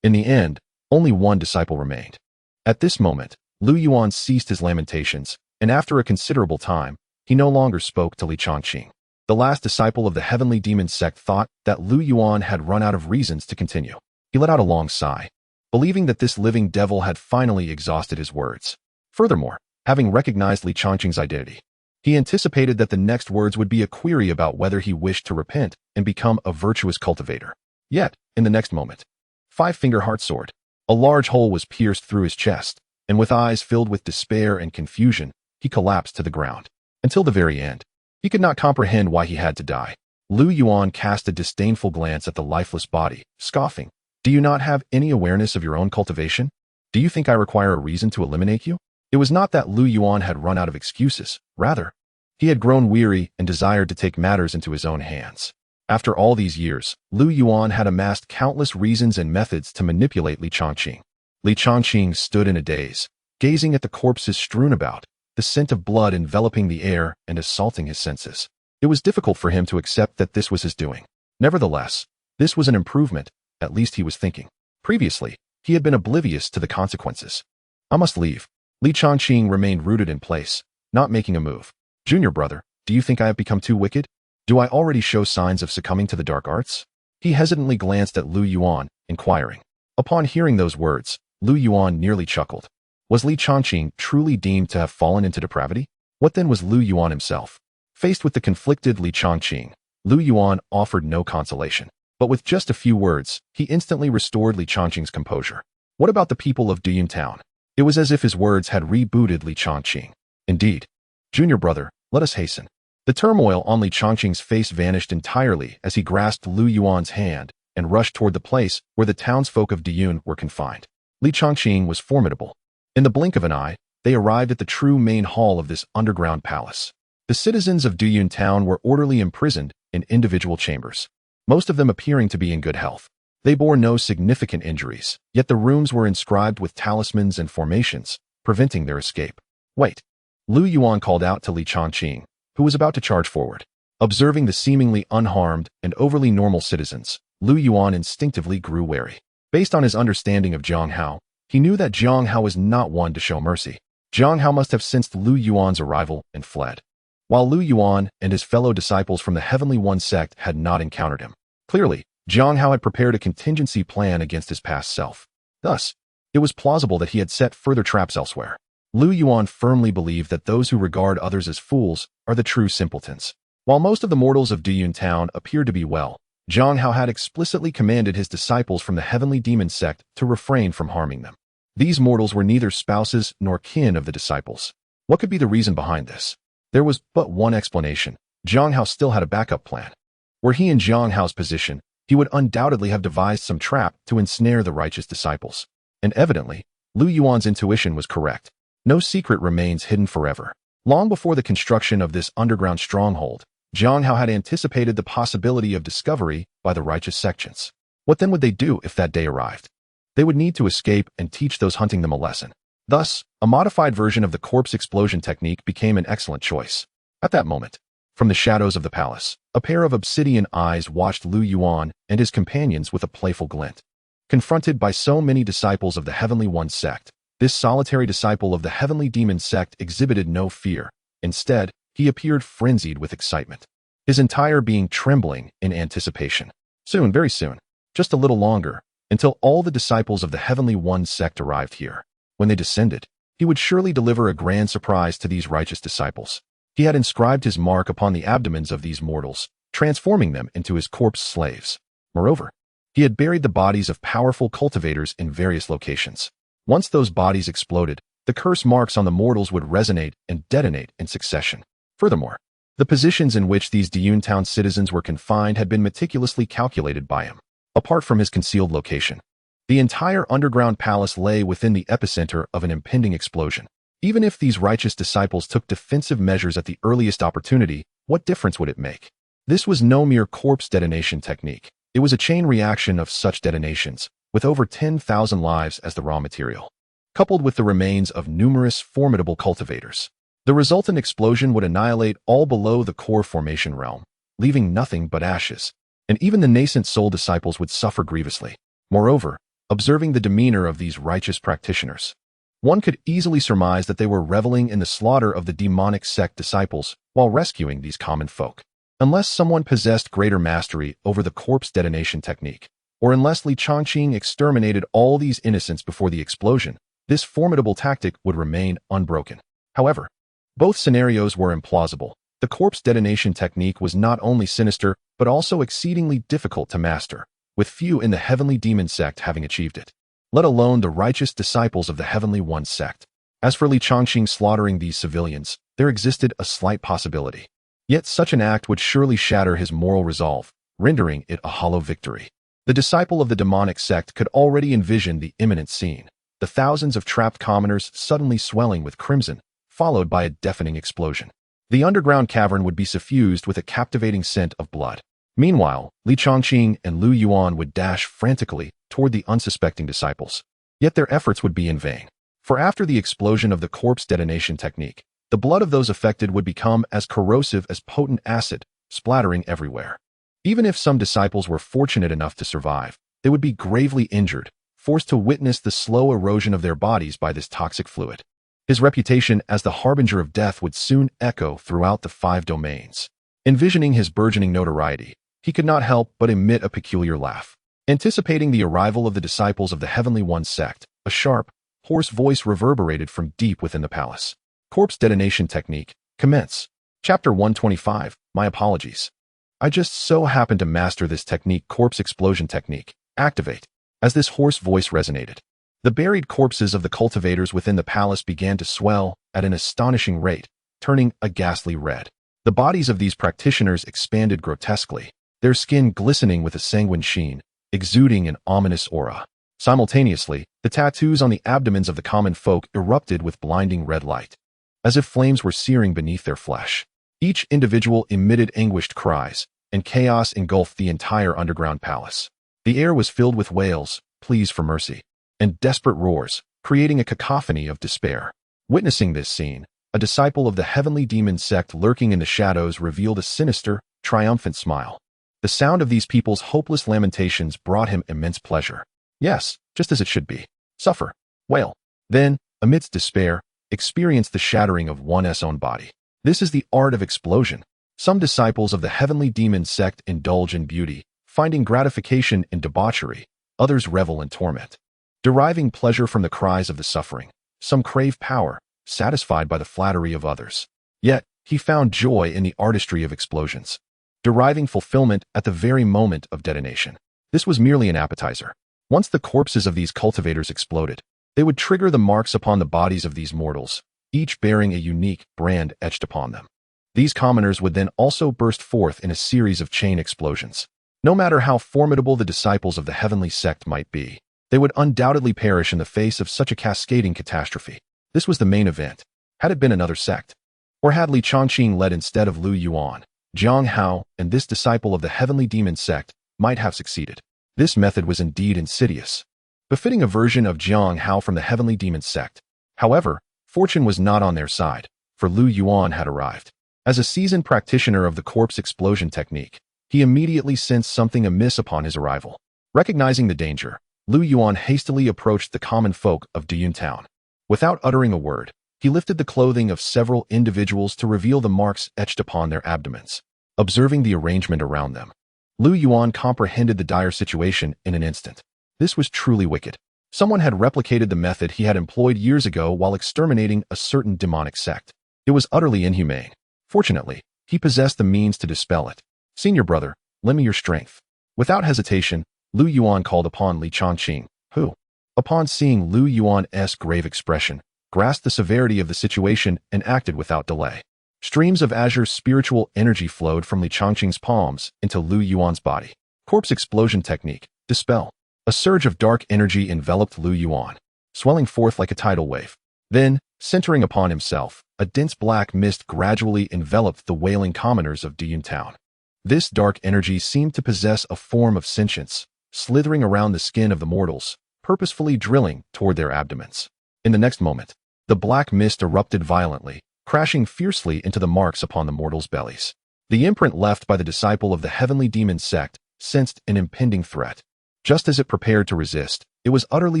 In the end, only one disciple remained. At this moment, Lu Yuan ceased his lamentations, and after a considerable time, he no longer spoke to Li Changqing. The last disciple of the heavenly demon sect thought that Lu Yuan had run out of reasons to continue. He let out a long sigh, believing that this living devil had finally exhausted his words. Furthermore, having recognized Li Changqing's identity, he anticipated that the next words would be a query about whether he wished to repent and become a virtuous cultivator. Yet, in the next moment, Five-finger heart sword. A large hole was pierced through his chest, and with eyes filled with despair and confusion, he collapsed to the ground. Until the very end, he could not comprehend why he had to die. Lu Yuan cast a disdainful glance at the lifeless body, scoffing. Do you not have any awareness of your own cultivation? Do you think I require a reason to eliminate you? It was not that Lu Yuan had run out of excuses. Rather, he had grown weary and desired to take matters into his own hands. After all these years, Lu Yuan had amassed countless reasons and methods to manipulate Li Changqing. Li Changqing stood in a daze, gazing at the corpses strewn about, the scent of blood enveloping the air and assaulting his senses. It was difficult for him to accept that this was his doing. Nevertheless, this was an improvement, at least he was thinking. Previously, he had been oblivious to the consequences. I must leave. Li Changqing remained rooted in place, not making a move. Junior brother, do you think I have become too wicked? Do I already show signs of succumbing to the dark arts? He hesitantly glanced at Lu Yuan, inquiring. Upon hearing those words, Lu Yuan nearly chuckled. Was Li Changqing truly deemed to have fallen into depravity? What then was Lu Yuan himself? Faced with the conflicted Li Changqing, Lu Yuan offered no consolation. But with just a few words, he instantly restored Li Changqing's composure. What about the people of Duyun Town? It was as if his words had rebooted Li Changqing. Indeed. Junior brother, let us hasten. The turmoil on Li Changqing's face vanished entirely as he grasped Lu Yuan's hand and rushed toward the place where the townsfolk of Duyun were confined. Li Changqing was formidable. In the blink of an eye, they arrived at the true main hall of this underground palace. The citizens of Duyun Town were orderly imprisoned in individual chambers, most of them appearing to be in good health. They bore no significant injuries, yet the rooms were inscribed with talismans and formations, preventing their escape. Wait! Lu Yuan called out to Li Changqing, who was about to charge forward. Observing the seemingly unharmed and overly normal citizens, Lu Yuan instinctively grew wary. Based on his understanding of Zhang Hao, he knew that Zhang Hao was not one to show mercy. Zhang Hao must have sensed Lu Yuan's arrival and fled, while Lu Yuan and his fellow disciples from the Heavenly One sect had not encountered him. Clearly, Zhang Hao had prepared a contingency plan against his past self. Thus, it was plausible that he had set further traps elsewhere. Lu Yuan firmly believed that those who regard others as fools are the true simpletons. While most of the mortals of Duyun Town appeared to be well, Zhang Hao had explicitly commanded his disciples from the heavenly demon sect to refrain from harming them. These mortals were neither spouses nor kin of the disciples. What could be the reason behind this? There was but one explanation. Zhang Hao still had a backup plan. Were he in Zhang Hao's position, he would undoubtedly have devised some trap to ensnare the righteous disciples. And evidently, Lu Yuan's intuition was correct. No secret remains hidden forever. Long before the construction of this underground stronghold, Zhang Hao had anticipated the possibility of discovery by the righteous sections. What then would they do if that day arrived? They would need to escape and teach those hunting them a lesson. Thus, a modified version of the corpse explosion technique became an excellent choice. At that moment, from the shadows of the palace, a pair of obsidian eyes watched Lu Yuan and his companions with a playful glint. Confronted by so many disciples of the Heavenly One sect, this solitary disciple of the Heavenly Demon sect exhibited no fear. Instead, he appeared frenzied with excitement, his entire being trembling in anticipation. Soon, very soon, just a little longer, until all the disciples of the Heavenly One sect arrived here. When they descended, he would surely deliver a grand surprise to these righteous disciples. He had inscribed his mark upon the abdomens of these mortals, transforming them into his corpse slaves. Moreover, he had buried the bodies of powerful cultivators in various locations. Once those bodies exploded, the curse marks on the mortals would resonate and detonate in succession. Furthermore, the positions in which these Yuan town citizens were confined had been meticulously calculated by him. Apart from his concealed location, the entire underground palace lay within the epicenter of an impending explosion. Even if these righteous disciples took defensive measures at the earliest opportunity, what difference would it make? This was no mere corpse detonation technique. It was a chain reaction of such detonations, with over 10,000 lives as the raw material, coupled with the remains of numerous formidable cultivators. The resultant explosion would annihilate all below the core formation realm, leaving nothing but ashes, and even the nascent soul disciples would suffer grievously. Moreover, observing the demeanor of these righteous practitioners, one could easily surmise that they were reveling in the slaughter of the demonic sect disciples while rescuing these common folk. Unless someone possessed greater mastery over the corpse detonation technique, or unless Li Chongqing exterminated all these innocents before the explosion, this formidable tactic would remain unbroken. However, both scenarios were implausible. The corpse detonation technique was not only sinister, but also exceedingly difficult to master, with few in the Heavenly Demon Sect having achieved it, let alone the righteous disciples of the Heavenly One Sect. As for Li Chongqing slaughtering these civilians, there existed a slight possibility. Yet such an act would surely shatter his moral resolve, rendering it a hollow victory. The disciple of the demonic sect could already envision the imminent scene, the thousands of trapped commoners suddenly swelling with crimson, followed by a deafening explosion. The underground cavern would be suffused with a captivating scent of blood. Meanwhile, Li Chongqing and Lu Yuan would dash frantically toward the unsuspecting disciples. Yet their efforts would be in vain. For after the explosion of the corpse detonation technique, the blood of those affected would become as corrosive as potent acid, splattering everywhere. Even if some disciples were fortunate enough to survive, they would be gravely injured, forced to witness the slow erosion of their bodies by this toxic fluid. His reputation as the harbinger of death would soon echo throughout the 5 domains. Envisioning his burgeoning notoriety, he could not help but emit a peculiar laugh. Anticipating the arrival of the disciples of the Heavenly One Sect, a sharp, hoarse voice reverberated from deep within the palace. Corpse detonation technique, commence. Chapter 125, My apologies. I just so happened to master this technique. Corpse explosion technique, activate. As this hoarse voice resonated, the buried corpses of the cultivators within the palace began to swell at an astonishing rate, turning a ghastly red. The bodies of these practitioners expanded grotesquely, their skin glistening with a sanguine sheen, exuding an ominous aura. Simultaneously, the tattoos on the abdomens of the common folk erupted with blinding red light, as if flames were searing beneath their flesh. Each individual emitted anguished cries, and chaos engulfed the entire underground palace. The air was filled with wails, pleas for mercy, and desperate roars, creating a cacophony of despair. Witnessing this scene, a disciple of the Heavenly Demon Sect lurking in the shadows revealed a sinister, triumphant smile. The sound of these people's hopeless lamentations brought him immense pleasure. Yes, just as it should be. Suffer, wail, then, amidst despair, experience the shattering of one's own body. This is the art of explosion. Some disciples of the Heavenly Demon Sect indulge in beauty, finding gratification in debauchery. Others revel in torment, deriving pleasure from the cries of the suffering. Some crave power, satisfied by the flattery of others. Yet, he found joy in the artistry of explosions, deriving fulfillment at the very moment of detonation. This was merely an appetizer. Once the corpses of these cultivators exploded, they would trigger the marks upon the bodies of these mortals, each bearing a unique brand etched upon them. These commoners would then also burst forth in a series of chain explosions. No matter how formidable the disciples of the Heavenly Sect might be, they would undoubtedly perish in the face of such a cascading catastrophe. This was the main event. Had it been another sect? Or had Li Chongqing led instead of Lu Yuan, Jiang Hao, and this disciple of the Heavenly Demon Sect might have succeeded? This method was indeed insidious, befitting a version of Jiang Hao from the Heavenly Demon Sect. However, fortune was not on their side, for Lu Yuan had arrived. As a seasoned practitioner of the corpse explosion technique, he immediately sensed something amiss upon his arrival. Recognizing the danger, Lu Yuan hastily approached the common folk of Yuan Town. Without uttering a word, he lifted the clothing of several individuals to reveal the marks etched upon their abdomens. Observing the arrangement around them, Lu Yuan comprehended the dire situation in an instant. This was truly wicked. Someone had replicated the method he had employed years ago while exterminating a certain demonic sect. It was utterly inhumane. Fortunately, he possessed the means to dispel it. "Senior brother, lend me your strength." Without hesitation, Lu Yuan called upon Li Changqing, who, upon seeing Lu Yuan's grave expression, grasped the severity of the situation and acted without delay. Streams of azure spiritual energy flowed from Li Changqing's palms into Lu Yuan's body. Corpse explosion technique, dispel. A surge of dark energy enveloped Lu Yuan, swelling forth like a tidal wave. Then, centering upon himself, a dense black mist gradually enveloped the wailing commoners of Diyun Town. This dark energy seemed to possess a form of sentience, slithering around the skin of the mortals, purposefully drilling toward their abdomens. In the next moment, the black mist erupted violently, crashing fiercely into the marks upon the mortals' bellies. The imprint left by the disciple of the heavenly demon sect sensed an impending threat. Just as it prepared to resist, it was utterly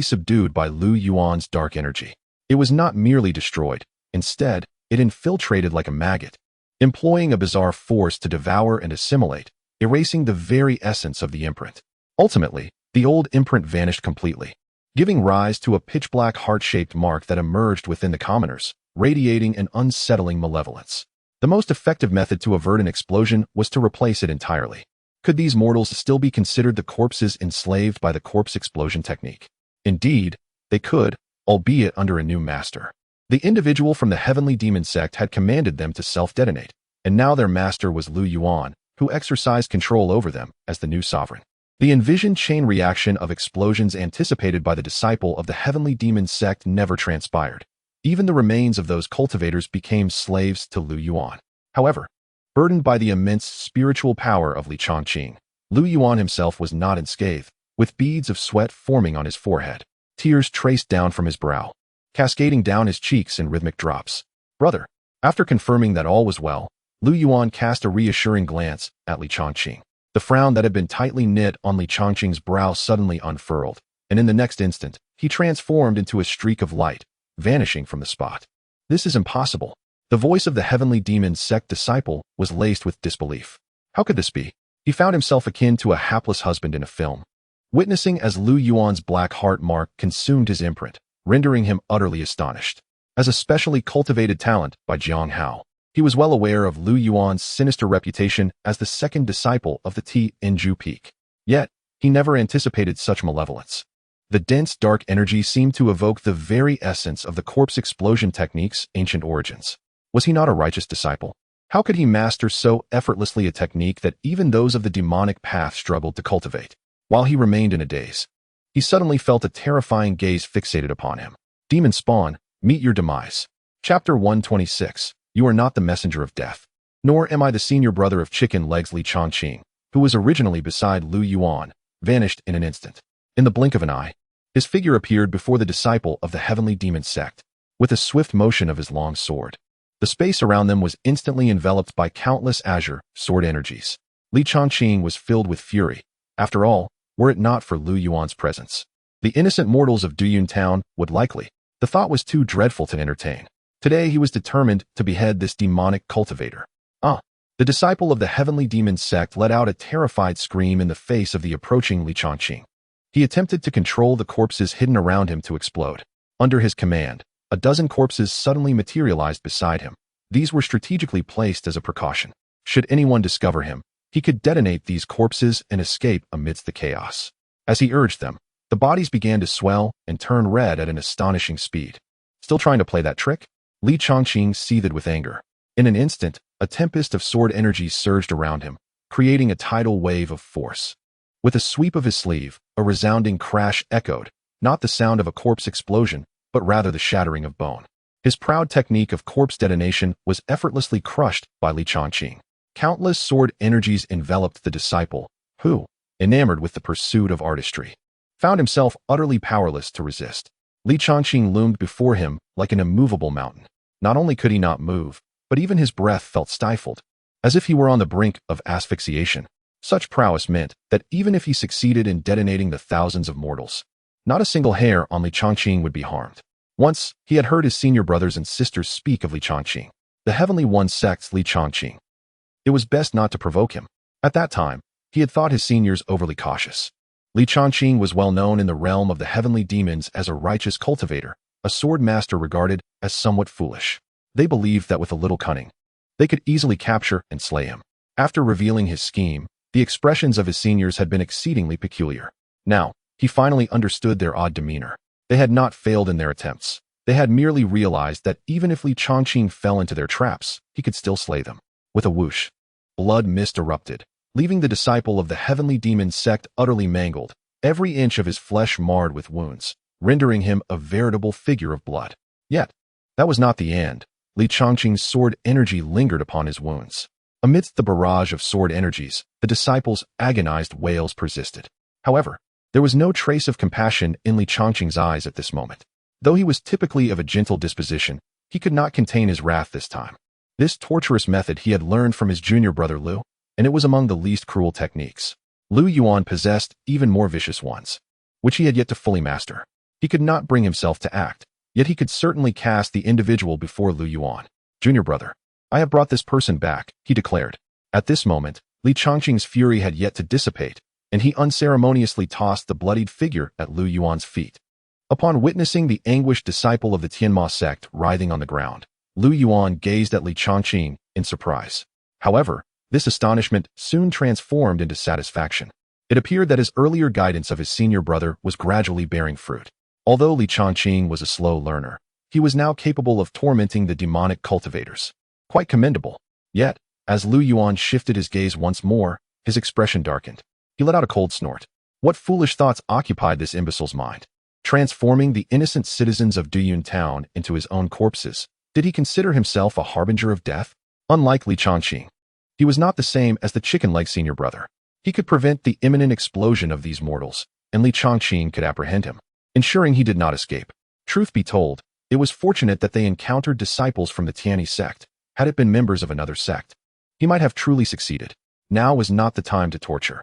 subdued by Lu Yuan's dark energy. It was not merely destroyed. Instead, it infiltrated like a maggot, employing a bizarre force to devour and assimilate, erasing the very essence of the imprint. Ultimately, the old imprint vanished completely, giving rise to a pitch-black heart-shaped mark that emerged within the commoners, radiating an unsettling malevolence. The most effective method to avert an explosion was to replace it entirely. Could these mortals still be considered the corpses enslaved by the corpse explosion technique? Indeed, they could, albeit under a new master. The individual from the heavenly demon sect had commanded them to self-detonate, and now their master was Lu Yuan, who exercised control over them as the new sovereign. The envisioned chain reaction of explosions anticipated by the disciple of the heavenly demon sect never transpired. Even the remains of those cultivators became slaves to Lu Yuan. However, burdened by the immense spiritual power of Li Changqing, Lu Yuan himself was not unscathed, with beads of sweat forming on his forehead. Tears traced down from his brow, cascading down his cheeks in rhythmic drops. "Brother." After confirming that all was well, Lu Yuan cast a reassuring glance at Li Changqing. The frown that had been tightly knit on Li Changqing's brow suddenly unfurled, and in the next instant, he transformed into a streak of light, vanishing from the spot. "This is impossible." The voice of the heavenly demon sect disciple was laced with disbelief. How could this be? He found himself akin to a hapless husband in a film, witnessing as Lu Yuan's black heart mark consumed his imprint, rendering him utterly astonished. As a specially cultivated talent by Jiang Hao, he was well aware of Lu Yuan's sinister reputation as the second disciple of the Tianyi Peak. Yet, he never anticipated such malevolence. The dense dark energy seemed to evoke the very essence of the corpse explosion technique's ancient origins. Was he not a righteous disciple? How could he master so effortlessly a technique that even those of the demonic path struggled to cultivate? While he remained in a daze, he suddenly felt a terrifying gaze fixated upon him. "Demon spawn, meet your demise." Chapter 126. You are not the messenger of death. Nor am I the senior brother of chicken legs. Li Changqing, who was originally beside Lu Yuan, vanished in an instant. In the blink of an eye, his figure appeared before the disciple of the heavenly demon sect, with a swift motion of his long sword. The space around them was instantly enveloped by countless azure sword energies. Li Changqing was filled with fury. After all, were it not for Lu Yuan's presence, the innocent mortals of Diyun Town would likely. The thought was too dreadful to entertain. Today he was determined to behead this demonic cultivator. The disciple of the heavenly demon sect let out a terrified scream in the face of the approaching Li Changqing. He attempted to control the corpses hidden around him to explode. Under his command, a dozen corpses suddenly materialized beside him. These were strategically placed as a precaution. Should anyone discover him, he could detonate these corpses and escape amidst the chaos. As he urged them, the bodies began to swell and turn red at an astonishing speed. Still trying to play that trick? Li Changqing seethed with anger. In an instant, a tempest of sword energies surged around him, creating a tidal wave of force. With a sweep of his sleeve, a resounding crash echoed, not the sound of a corpse explosion, but rather the shattering of bone. His proud technique of corpse detonation was effortlessly crushed by Li Changqing. Countless sword energies enveloped the disciple, who, enamored with the pursuit of artistry, found himself utterly powerless to resist. Li Changqing loomed before him like an immovable mountain. Not only could he not move, but even his breath felt stifled, as if he were on the brink of asphyxiation. Such prowess meant that even if he succeeded in detonating the thousands of mortals, not a single hair on Li Changqing would be harmed. Once, he had heard his senior brothers and sisters speak of Li Changqing, the Heavenly One sect's Li Changqing. It was best not to provoke him. At that time, he had thought his seniors overly cautious. Li Changqing was well known in the realm of the heavenly demons as a righteous cultivator, a sword master regarded as somewhat foolish. They believed that with a little cunning, They could easily capture and slay him. After revealing his scheme, the expressions of his seniors had been exceedingly peculiar. Now, he finally understood their odd demeanor. They had not failed in their attempts. They had merely realized that even if Li Chongqing fell into their traps, he could still slay them. With a whoosh, blood mist erupted, leaving the disciple of the heavenly demon sect utterly mangled, every inch of his flesh marred with wounds, rendering him a veritable figure of blood. Yet, that was not the end. Li Chongqing's sword energy lingered upon his wounds. Amidst the barrage of sword energies, the disciple's agonized wails persisted. However, there was no trace of compassion in Li Chongqing's eyes at this moment. Though he was typically of a gentle disposition, he could not contain his wrath this time. This torturous method he had learned from his junior brother Lu, and it was among the least cruel techniques. Lu Yuan possessed even more vicious ones, which he had yet to fully master. He could not bring himself to act, yet he could certainly cast the individual before Lu Yuan. Junior brother, I have brought this person back, he declared. At this moment, Li Chongqing's fury had yet to dissipate, and he unceremoniously tossed the bloodied figure at Lu Yuan's feet. Upon witnessing the anguished disciple of the Tianyi sect writhing on the ground, Lu Yuan gazed at Li Chongqing in surprise. However, this astonishment soon transformed into satisfaction. It appeared that his earlier guidance of his senior brother was gradually bearing fruit. Although Li Chongqing was a slow learner, he was now capable of tormenting the demonic cultivators. Quite commendable. Yet, as Lu Yuan shifted his gaze once more, his expression darkened. He let out a cold snort. What foolish thoughts occupied this imbecile's mind? Transforming the innocent citizens of Duyun town into his own corpses, did he consider himself a harbinger of death? Unlike Li Chongqing, he was not the same as the chicken-like senior brother. He could prevent the imminent explosion of these mortals, and Li Chongqing could apprehend him, ensuring he did not escape. Truth be told, it was fortunate that they encountered disciples from the Tianyi Sect. Had it been members of another sect, he might have truly succeeded. Now was not the time to torture.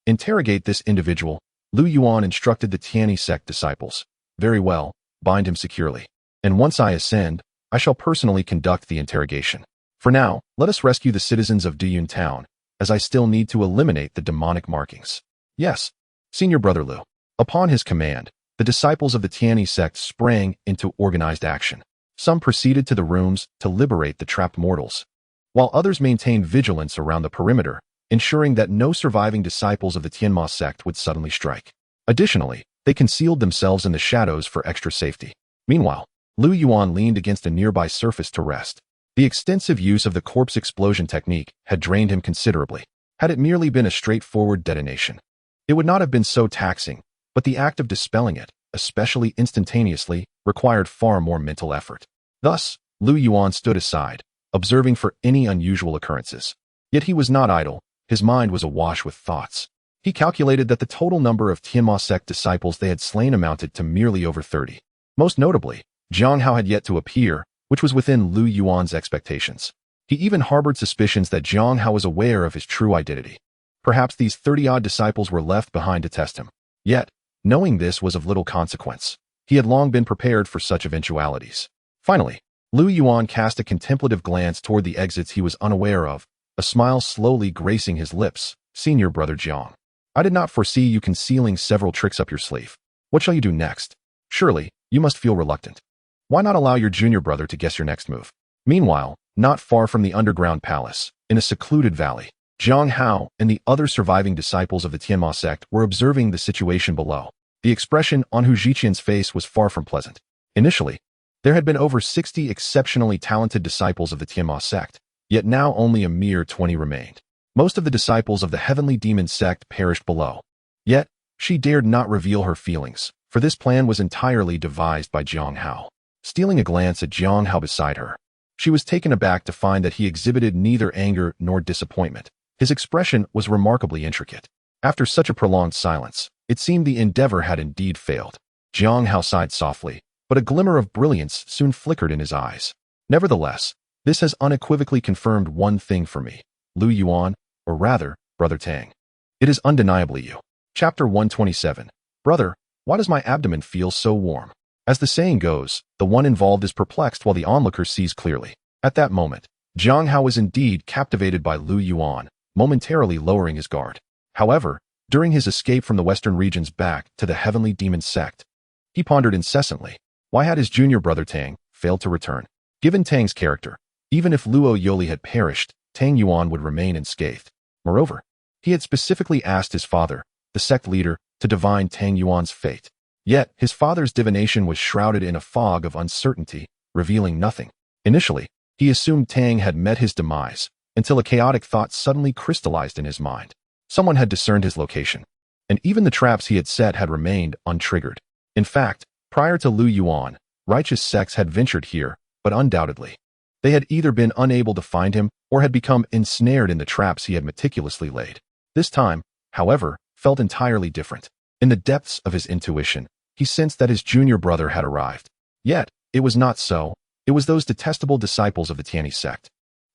Interrogate this individual. Lu Yuan instructed the Tianyi Sect disciples. Very well, bind him securely. And once I ascend, I shall personally conduct the interrogation. For now, let us rescue the citizens of Duyun town, as I still need to eliminate the demonic markings. Yes, Senior Brother Lu. Upon his command, the disciples of the Tianyi Sect sprang into organized action. Some proceeded to the rooms to liberate the trapped mortals, while others maintained vigilance around the perimeter, ensuring that no surviving disciples of the Tianyi Sect would suddenly strike. Additionally, they concealed themselves in the shadows for extra safety. Meanwhile, Lu Yuan leaned against a nearby surface to rest. The extensive use of the corpse explosion technique had drained him considerably. Had it merely been a straightforward detonation, it would not have been so taxing, but the act of dispelling it, especially instantaneously, required far more mental effort. Thus, Lu Yuan stood aside, observing for any unusual occurrences. Yet he was not idle. His mind was awash with thoughts. He calculated that the total number of Tianyi Sect disciples they had slain amounted to merely over 30. Most notably, Jiang Hao had yet to appear, which was within Lu Yuan's expectations. He even harbored suspicions that Jiang Hao was aware of his true identity. Perhaps these 30-odd disciples were left behind to test him. Yet, knowing this was of little consequence. He had long been prepared for such eventualities. Finally, Lu Yuan cast a contemplative glance toward the exits he was unaware of, a smile slowly gracing his lips. Senior Brother Jiang, I did not foresee you concealing several tricks up your sleeve. What shall you do next? Surely, you must feel reluctant. Why not allow your junior brother to guess your next move? Meanwhile, not far from the underground palace, in a secluded valley, Jiang Hao and the other surviving disciples of the Tianyi Sect were observing the situation below. The expression on Hu Zhiqian's face was far from pleasant. Initially, there had been over 60 exceptionally talented disciples of the Tianyi Sect, yet now only a mere 20 remained. Most of the disciples of the heavenly demon sect perished below. Yet, she dared not reveal her feelings, for this plan was entirely devised by Jiang Hao. Stealing a glance at Jiang Hao beside her, she was taken aback to find that he exhibited neither anger nor disappointment. His expression was remarkably intricate. After such a prolonged silence, it seemed the endeavor had indeed failed. Jiang Hao sighed softly, but a glimmer of brilliance soon flickered in his eyes. Nevertheless, this has unequivocally confirmed one thing for me, Lu Yuan, or rather, Brother Tang. It is undeniably you. Chapter 127. Brother, why does my abdomen feel so warm? As the saying goes, the one involved is perplexed while the onlooker sees clearly. At that moment, Jiang Hao was indeed captivated by Lu Yuan, momentarily lowering his guard. However, during his escape from the western regions back to the heavenly demon sect, he pondered incessantly. Why had his junior brother Tang failed to return? Given Tang's character, Even if Luo Yoli had perished, Tang Yuan would remain unscathed. Moreover, he had specifically asked his father, the sect leader, to divine Tang Yuan's fate. Yet, his father's divination was shrouded in a fog of uncertainty, revealing nothing. Initially, he assumed Tang had met his demise, until a chaotic thought suddenly crystallized in his mind. Someone had discerned his location, and even the traps he had set had remained untriggered. In fact, prior to Lu Yuan, righteous sects had ventured here, but undoubtedly, they had either been unable to find him or had become ensnared in the traps he had meticulously laid. This time, however, felt entirely different. In the depths of his intuition, he sensed that his junior brother had arrived. Yet, it was not so. It was those detestable disciples of the Tianyi Sect,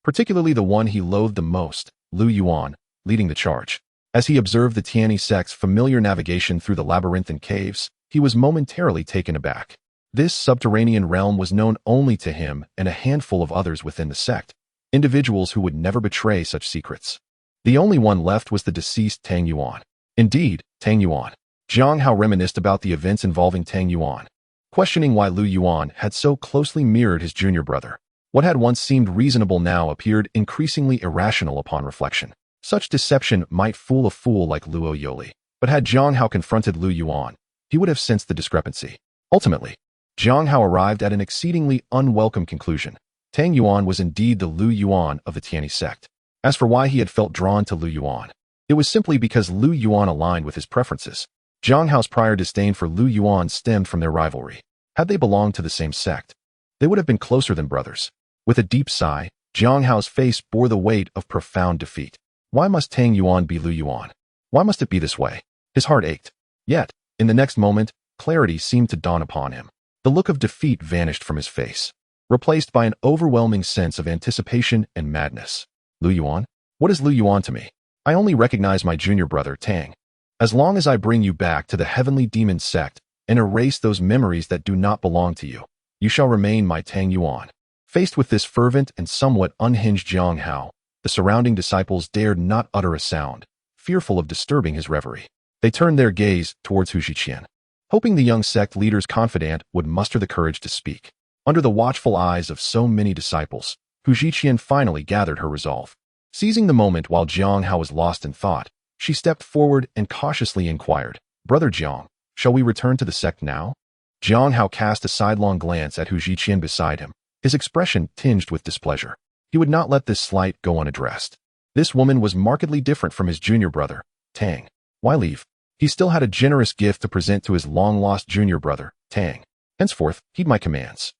particularly the one he loathed the most, Lu Yuan, leading the charge. As he observed the Tianyi Sect's familiar navigation through the labyrinthine caves, he was momentarily taken aback. This subterranean realm was known only to him and a handful of others within the sect, individuals who would never betray such secrets. The only one left was the deceased Tang Yuan. Indeed, Tang Yuan. Zhang Hao reminisced about the events involving Tang Yuan, questioning why Lu Yuan had so closely mirrored his junior brother. What had once seemed reasonable now appeared increasingly irrational upon reflection. Such deception might fool a fool like Luo Yoli, but had Zhang Hao confronted Lu Yuan, he would have sensed the discrepancy. Ultimately, Zhang Hao arrived at an exceedingly unwelcome conclusion. Tang Yuan was indeed the Lu Yuan of the Tianyi Sect. As for why he had felt drawn to Lu Yuan, it was simply because Lu Yuan aligned with his preferences. Zhang Hao's prior disdain for Lu Yuan stemmed from their rivalry. Had they belonged to the same sect, they would have been closer than brothers. With a deep sigh, Zhang Hao's face bore the weight of profound defeat. Why must Tang Yuan be Lu Yuan? Why must it be this way? His heart ached. Yet, in the next moment, clarity seemed to dawn upon him. The look of defeat vanished from his face, replaced by an overwhelming sense of anticipation and madness. Lu Yuan? What is Lu Yuan to me? I only recognize my junior brother, Tang. As long as I bring you back to the heavenly demon sect and erase those memories that do not belong to you, you shall remain my Tang Yuan. Faced with this fervent and somewhat unhinged Zhang Hao, the surrounding disciples dared not utter a sound, fearful of disturbing his reverie. They turned their gaze towards Hu Zhiqian, hoping the young sect leader's confidant would muster the courage to speak. Under the watchful eyes of so many disciples, Hu Zhiqian finally gathered her resolve. Seizing the moment while Zhang Hao was lost in thought, she stepped forward and cautiously inquired, "Brother Zhang, shall we return to the sect now?" Zhang Hao cast a sidelong glance at Hu Zhiqian beside him, his expression tinged with displeasure. He would not let this slight go unaddressed. This woman was markedly different from his junior brother, Tang. Why leave? He still had a generous gift to present to his long-lost junior brother, Tang. Henceforth, heed my commands.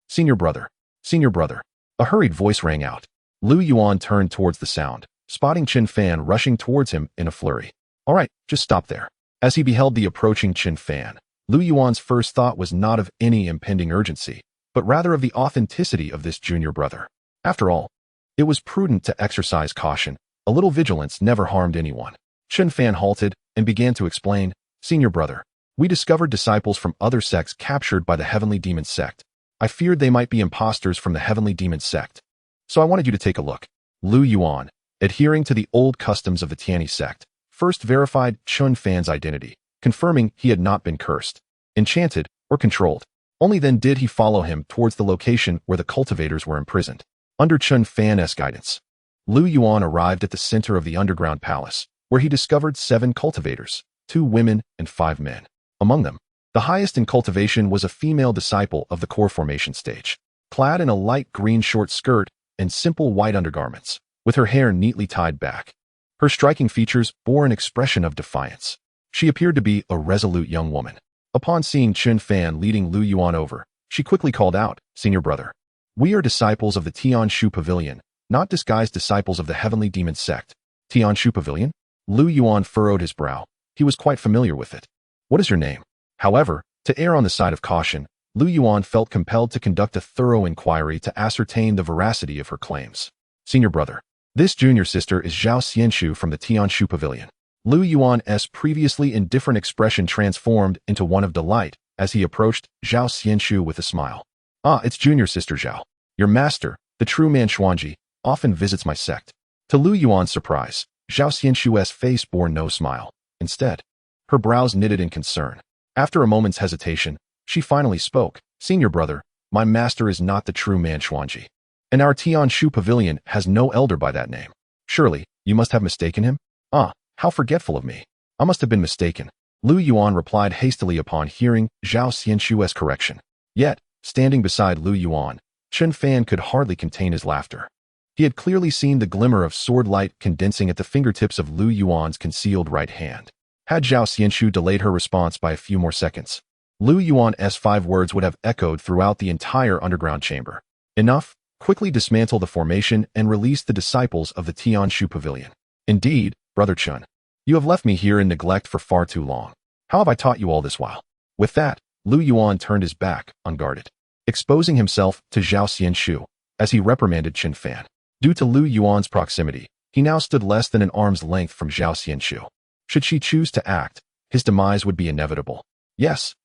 Senior brother. Senior brother. A hurried voice rang out. Lu Yuan turned towards the sound, spotting Qin Fan rushing towards him in a flurry. All right, just stop there. As he beheld the approaching Qin Fan, Lu Yuan's first thought was not of any impending urgency, but rather of the authenticity of this junior brother. After all, it was prudent to exercise caution. A little vigilance never harmed anyone. Qin Fan halted and began to explain, "Senior brother, we discovered disciples from other sects captured by the Heavenly Demon Sect. I feared they might be imposters from the Heavenly Demon Sect, so I wanted you to take a look." Lu Yuan, adhering to the old customs of the Tianyi Sect, first verified Qin Fan's identity, confirming he had not been cursed, enchanted, or controlled. Only then did he follow him towards the location where the cultivators were imprisoned. Under Qin Fan's guidance, Lu Yuan arrived at the center of the underground palace, where he discovered 7 cultivators, 2 women and 5 men. Among them, the highest in cultivation was a female disciple of the core formation stage, clad in a light green short skirt and simple white undergarments, with her hair neatly tied back. Her striking features bore an expression of defiance. She appeared to be a resolute young woman. Upon seeing Qin Fan leading Lu Yuan over, she quickly called out, "Senior brother, we are disciples of the Tianshu Pavilion, not disguised disciples of the Heavenly Demon Sect." Tianshu Pavilion? Lu Yuan furrowed his brow. He was quite familiar with it. "What is your name?" However, to err on the side of caution, Lu Yuan felt compelled to conduct a thorough inquiry to ascertain the veracity of her claims. "Senior brother, this junior sister is Zhao Xianshu from the Tianshu Pavilion." Lu Yuan's previously indifferent expression transformed into one of delight as he approached Zhao Xianshu with a smile. "Ah, it's junior sister Zhao. Your master, the true man Xuanji, often visits my sect." To Lu Yuan's surprise, Zhao Xianshu's face bore no smile. Instead, her brows knitted in concern. After a moment's hesitation, she finally spoke, "Senior brother, my master is not the true man Xuanji. And our Tianshu pavilion has no elder by that name. Surely, you must have mistaken him? Ah, how forgetful of me. I must have been mistaken. Lu Yuan replied hastily upon hearing Zhao Xianshu's correction. Yet, standing beside Lu Yuan, Chen Fan could hardly contain his laughter. He had clearly seen the glimmer of sword light condensing at the fingertips of Lu Yuan's concealed right hand. Had Zhao Xianshu delayed her response by a few more seconds, Lu Yuan's 5 words would have echoed throughout the entire underground chamber. Enough, quickly dismantle the formation and release the disciples of the Tianshu pavilion. Indeed, Brother Chen, you have left me here in neglect for far too long. How have I taught you all this while? With that, Lu Yuan turned his back, unguarded, exposing himself to Zhao Xianshu as he reprimanded Chen Fan. Due to Lu Yuan's proximity, he now stood less than an arm's length from Zhao Xianshu. Should she choose to act, his demise would be inevitable. Yes,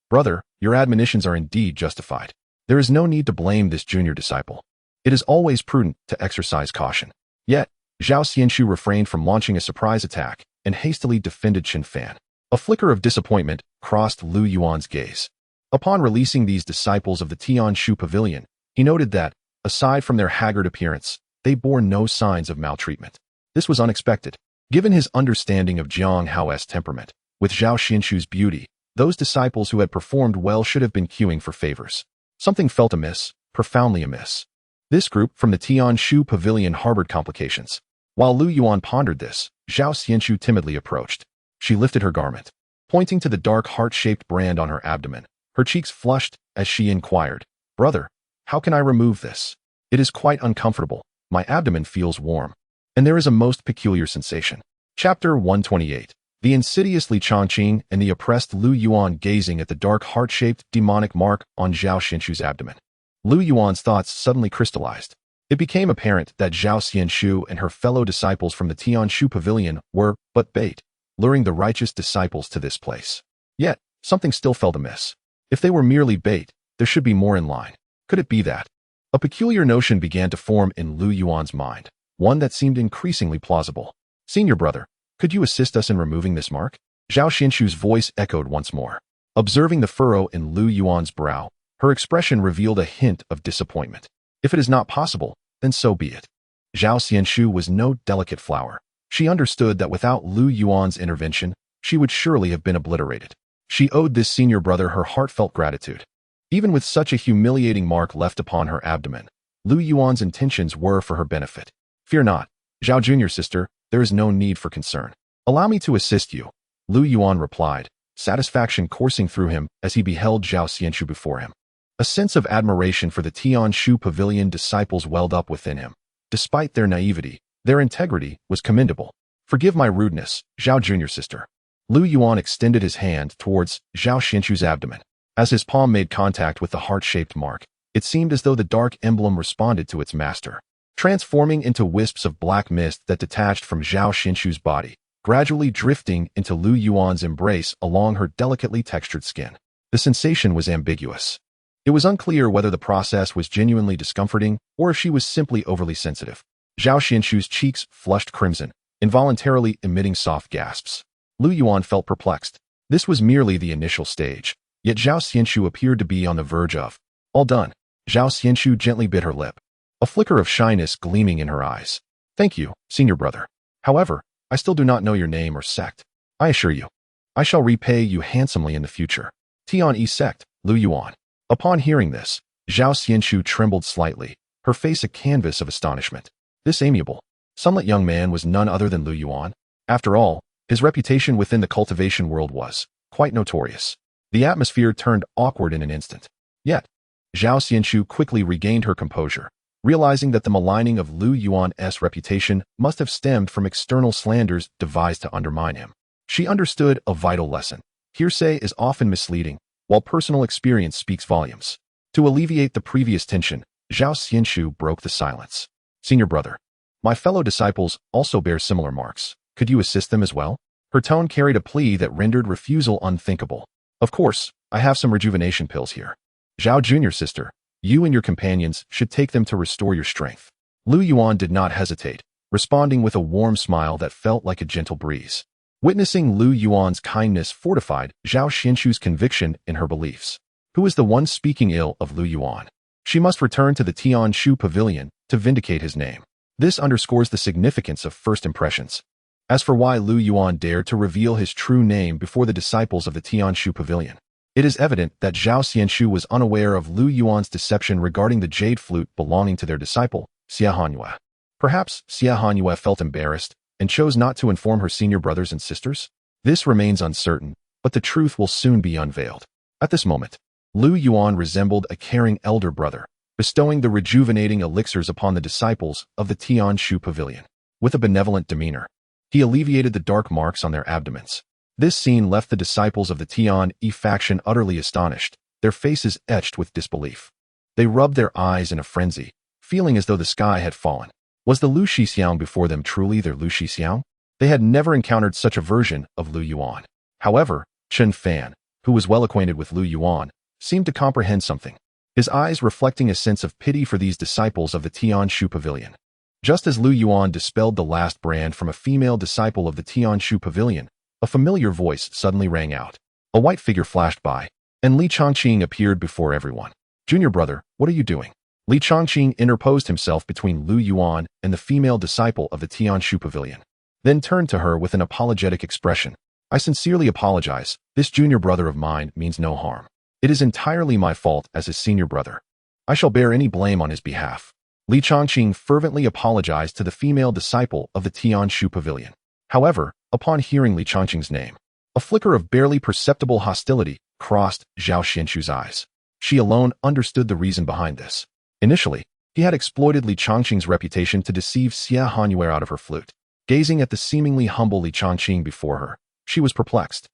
brother, your admonitions are indeed justified. There is no need to blame this junior disciple. It is always prudent to exercise caution. Yet, Zhao Xianshu refrained from launching a surprise attack and hastily defended Chen Fan. A flicker of disappointment crossed Lu Yuan's gaze. Upon releasing these disciples of the Tianshu pavilion, he noted that, aside from their haggard appearance, they bore no signs of maltreatment. This was unexpected. Given his understanding of Jiang Hao's temperament, with Zhao Xianshu's beauty, those disciples who had performed well should have been queuing for favors. Something felt amiss, profoundly amiss. This group from the Tianshu pavilion harbored complications. While Lu Yuan pondered this, Zhao Xianshu timidly approached. She lifted her garment, pointing to the dark heart-shaped brand on her abdomen. Her cheeks flushed as she inquired, "Brother, how can I remove this? It is quite uncomfortable. My abdomen feels warm, and there is a most peculiar sensation." Chapter 128. The insidious Li Chongqing and the oppressed Lu Yuan gazing at the dark heart-shaped demonic mark on Zhao Xianshu's abdomen. Lu Yuan's thoughts suddenly crystallized. It became apparent that Zhao Xianshu and her fellow disciples from the Tianshu pavilion were but bait, luring the righteous disciples to this place. Yet, something still felt amiss. If they were merely bait, there should be more in line. Could it be that? A peculiar notion began to form in Lu Yuan's mind, one that seemed increasingly plausible. "Senior brother, could you assist us in removing this mark?" Zhao Xianshu's voice echoed once more. Observing the furrow in Lu Yuan's brow, her expression revealed a hint of disappointment. If it is not possible, then so be it. Zhao Xianshu was no delicate flower. She understood that without Lu Yuan's intervention, she would surely have been obliterated. She owed this senior brother her heartfelt gratitude. Even with such a humiliating mark left upon her abdomen, Lu Yuan's intentions were for her benefit. "Fear not, Zhao Junior sister, there is no need for concern. Allow me to assist you," Lu Yuan replied, satisfaction coursing through him as he beheld Zhao Xianshu before him. A sense of admiration for the Tianshu pavilion disciples welled up within him. Despite their naivety, their integrity was commendable. "Forgive my rudeness, Zhao Junior sister." Lu Yuan extended his hand towards Zhao Xianshu's abdomen. As his palm made contact with the heart-shaped mark, it seemed as though the dark emblem responded to its master, transforming into wisps of black mist that detached from Zhao Xianshu's body, gradually drifting into Lu Yuan's embrace along her delicately textured skin. The sensation was ambiguous. It was unclear whether the process was genuinely discomforting or if she was simply overly sensitive. Zhao Xianshu's cheeks flushed crimson, involuntarily emitting soft gasps. Lu Yuan felt perplexed. This was merely the initial stage, yet Zhao Xianshu appeared to be on the verge of. "All done." Zhao Xianshu gently bit her lip, a flicker of shyness gleaming in her eyes. "Thank you, senior brother. However, I still do not know your name or sect. I assure you, I shall repay you handsomely in the future." "Tianyi Sect, Lu Yuan." Upon hearing this, Zhao Xianshu trembled slightly, her face a canvas of astonishment. This amiable, sunlit young man was none other than Lu Yuan. After all, his reputation within the cultivation world was quite notorious. The atmosphere turned awkward in an instant. Yet, Zhao Xianshu quickly regained her composure, realizing that the maligning of Lu Yuan's reputation must have stemmed from external slanders devised to undermine him. She understood a vital lesson. Hearsay is often misleading, while personal experience speaks volumes. To alleviate the previous tension, Zhao Xianshu broke the silence. "Senior brother, my fellow disciples also bear similar marks. Could you assist them as well?" Her tone carried a plea that rendered refusal unthinkable. "Of course, I have some rejuvenation pills here. Zhao Junior sister, you and your companions should take them to restore your strength." Lu Yuan did not hesitate, responding with a warm smile that felt like a gentle breeze. Witnessing Lu Yuan's kindness fortified Zhao Xianshu's conviction in her beliefs. Who is the one speaking ill of Lu Yuan? She must return to the Tianyi Pavilion to vindicate his name. This underscores the significance of first impressions. As for why Lu Yuan dared to reveal his true name before the disciples of the Tianyi Pavilion, it is evident that Zhao Xianxu was unaware of Lu Yuan's deception regarding the jade flute belonging to their disciple, Xia Hanyue. Perhaps Xia Hanyue felt embarrassed and chose not to inform her senior brothers and sisters? This remains uncertain, but the truth will soon be unveiled. At this moment, Lu Yuan resembled a caring elder brother, bestowing the rejuvenating elixirs upon the disciples of the Tianyi Pavilion. With a benevolent demeanor, he alleviated the dark marks on their abdomens. This scene left the disciples of the Tianyi faction utterly astonished, their faces etched with disbelief. They rubbed their eyes in a frenzy, feeling as though the sky had fallen. Was the Lu Shixiang before them truly their Lu Shixiang? They had never encountered such a version of Lu Yuan. However, Chen Fan, who was well acquainted with Lu Yuan, seemed to comprehend something, his eyes reflecting a sense of pity for these disciples of the Tianyi Pavilion. Just as Lu Yuan dispelled the last brand from a female disciple of the Tianyi Pavilion, a familiar voice suddenly rang out. A white figure flashed by, and Li Chongqing appeared before everyone. "Junior brother, what are you doing?" Li Chongqing interposed himself between Lu Yuan and the female disciple of the Tianyi Pavilion, then turned to her with an apologetic expression. "I sincerely apologize. This junior brother of mine means no harm. It is entirely my fault as his senior brother. I shall bear any blame on his behalf." Li Chongqing fervently apologized to the female disciple of the Tianyi Pavilion. However, upon hearing Li Chongqing's name, a flicker of barely perceptible hostility crossed Zhao Xianxu's eyes. She alone understood the reason behind this. Initially, he had exploited Li Chongqing's reputation to deceive Xia Hanyue out of her flute. Gazing at the seemingly humble Li Chongqing before her, she was perplexed.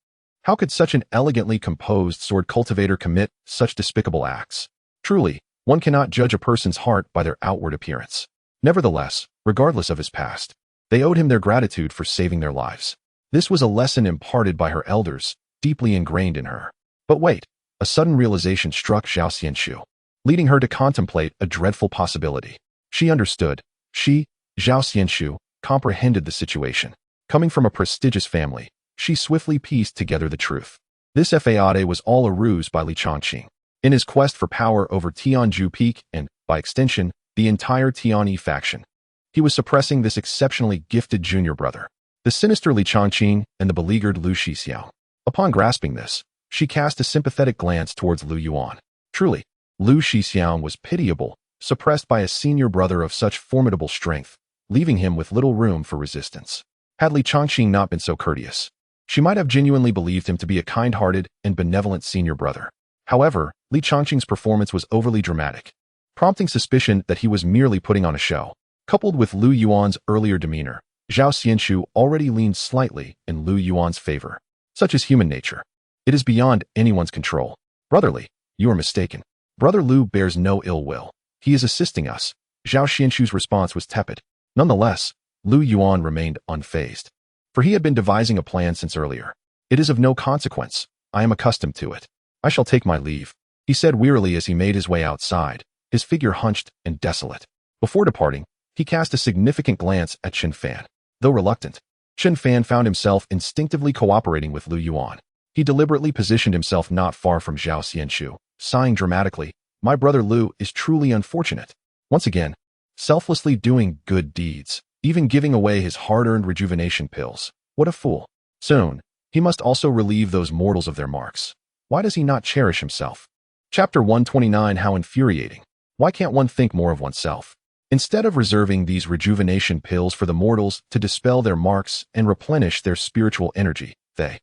How could such an elegantly composed sword cultivator commit such despicable acts? Truly, one cannot judge a person's heart by their outward appearance. Nevertheless, regardless of his past, they owed him their gratitude for saving their lives. This was a lesson imparted by her elders, deeply ingrained in her. But wait, a sudden realization struck Zhao Xianxu, leading her to contemplate a dreadful possibility. She understood. She, Zhao Xianxu, comprehended the situation. Coming from a prestigious family, she swiftly pieced together the truth. This fade was all a ruse by Li Chongqing. In his quest for power over Tianju Peak and, by extension, the entire Tianyi faction, he was suppressing this exceptionally gifted junior brother, the sinister Li Chongqing and the beleaguered Lu Shixiao. Upon grasping this, she cast a sympathetic glance towards Lu Yuan. Truly, Lu Shixiao was pitiable, suppressed by a senior brother of such formidable strength, leaving him with little room for resistance. Had Li Chongqing not been so courteous, she might have genuinely believed him to be a kind-hearted and benevolent senior brother. However, Li Chongqing's performance was overly dramatic, prompting suspicion that he was merely putting on a show. Coupled with Lu Yuan's earlier demeanor, Zhao Xianxu already leaned slightly in Lu Yuan's favor. Such is human nature. It is beyond anyone's control. "Brotherly, you are mistaken. Brother Lu bears no ill will. He is assisting us." Zhao Xianxu's response was tepid. Nonetheless, Lu Yuan remained unfazed, for he had been devising a plan since earlier. "It is of no consequence. I am accustomed to it. I shall take my leave," he said wearily as he made his way outside, his figure hunched and desolate. Before departing, he cast a significant glance at Chen Fan. Though reluctant, Chen Fan found himself instinctively cooperating with Lu Yuan. He deliberately positioned himself not far from Zhao Xianxu, sighing dramatically, "My brother Lu is truly unfortunate. Once again, selflessly doing good deeds, even giving away his hard-earned rejuvenation pills. What a fool. Soon, he must also relieve those mortals of their marks. Why does he not cherish himself?" Chapter 129. How infuriating. Why can't one think more of oneself? Instead of reserving these rejuvenation pills for the mortals to dispel their marks and replenish their spiritual energy, they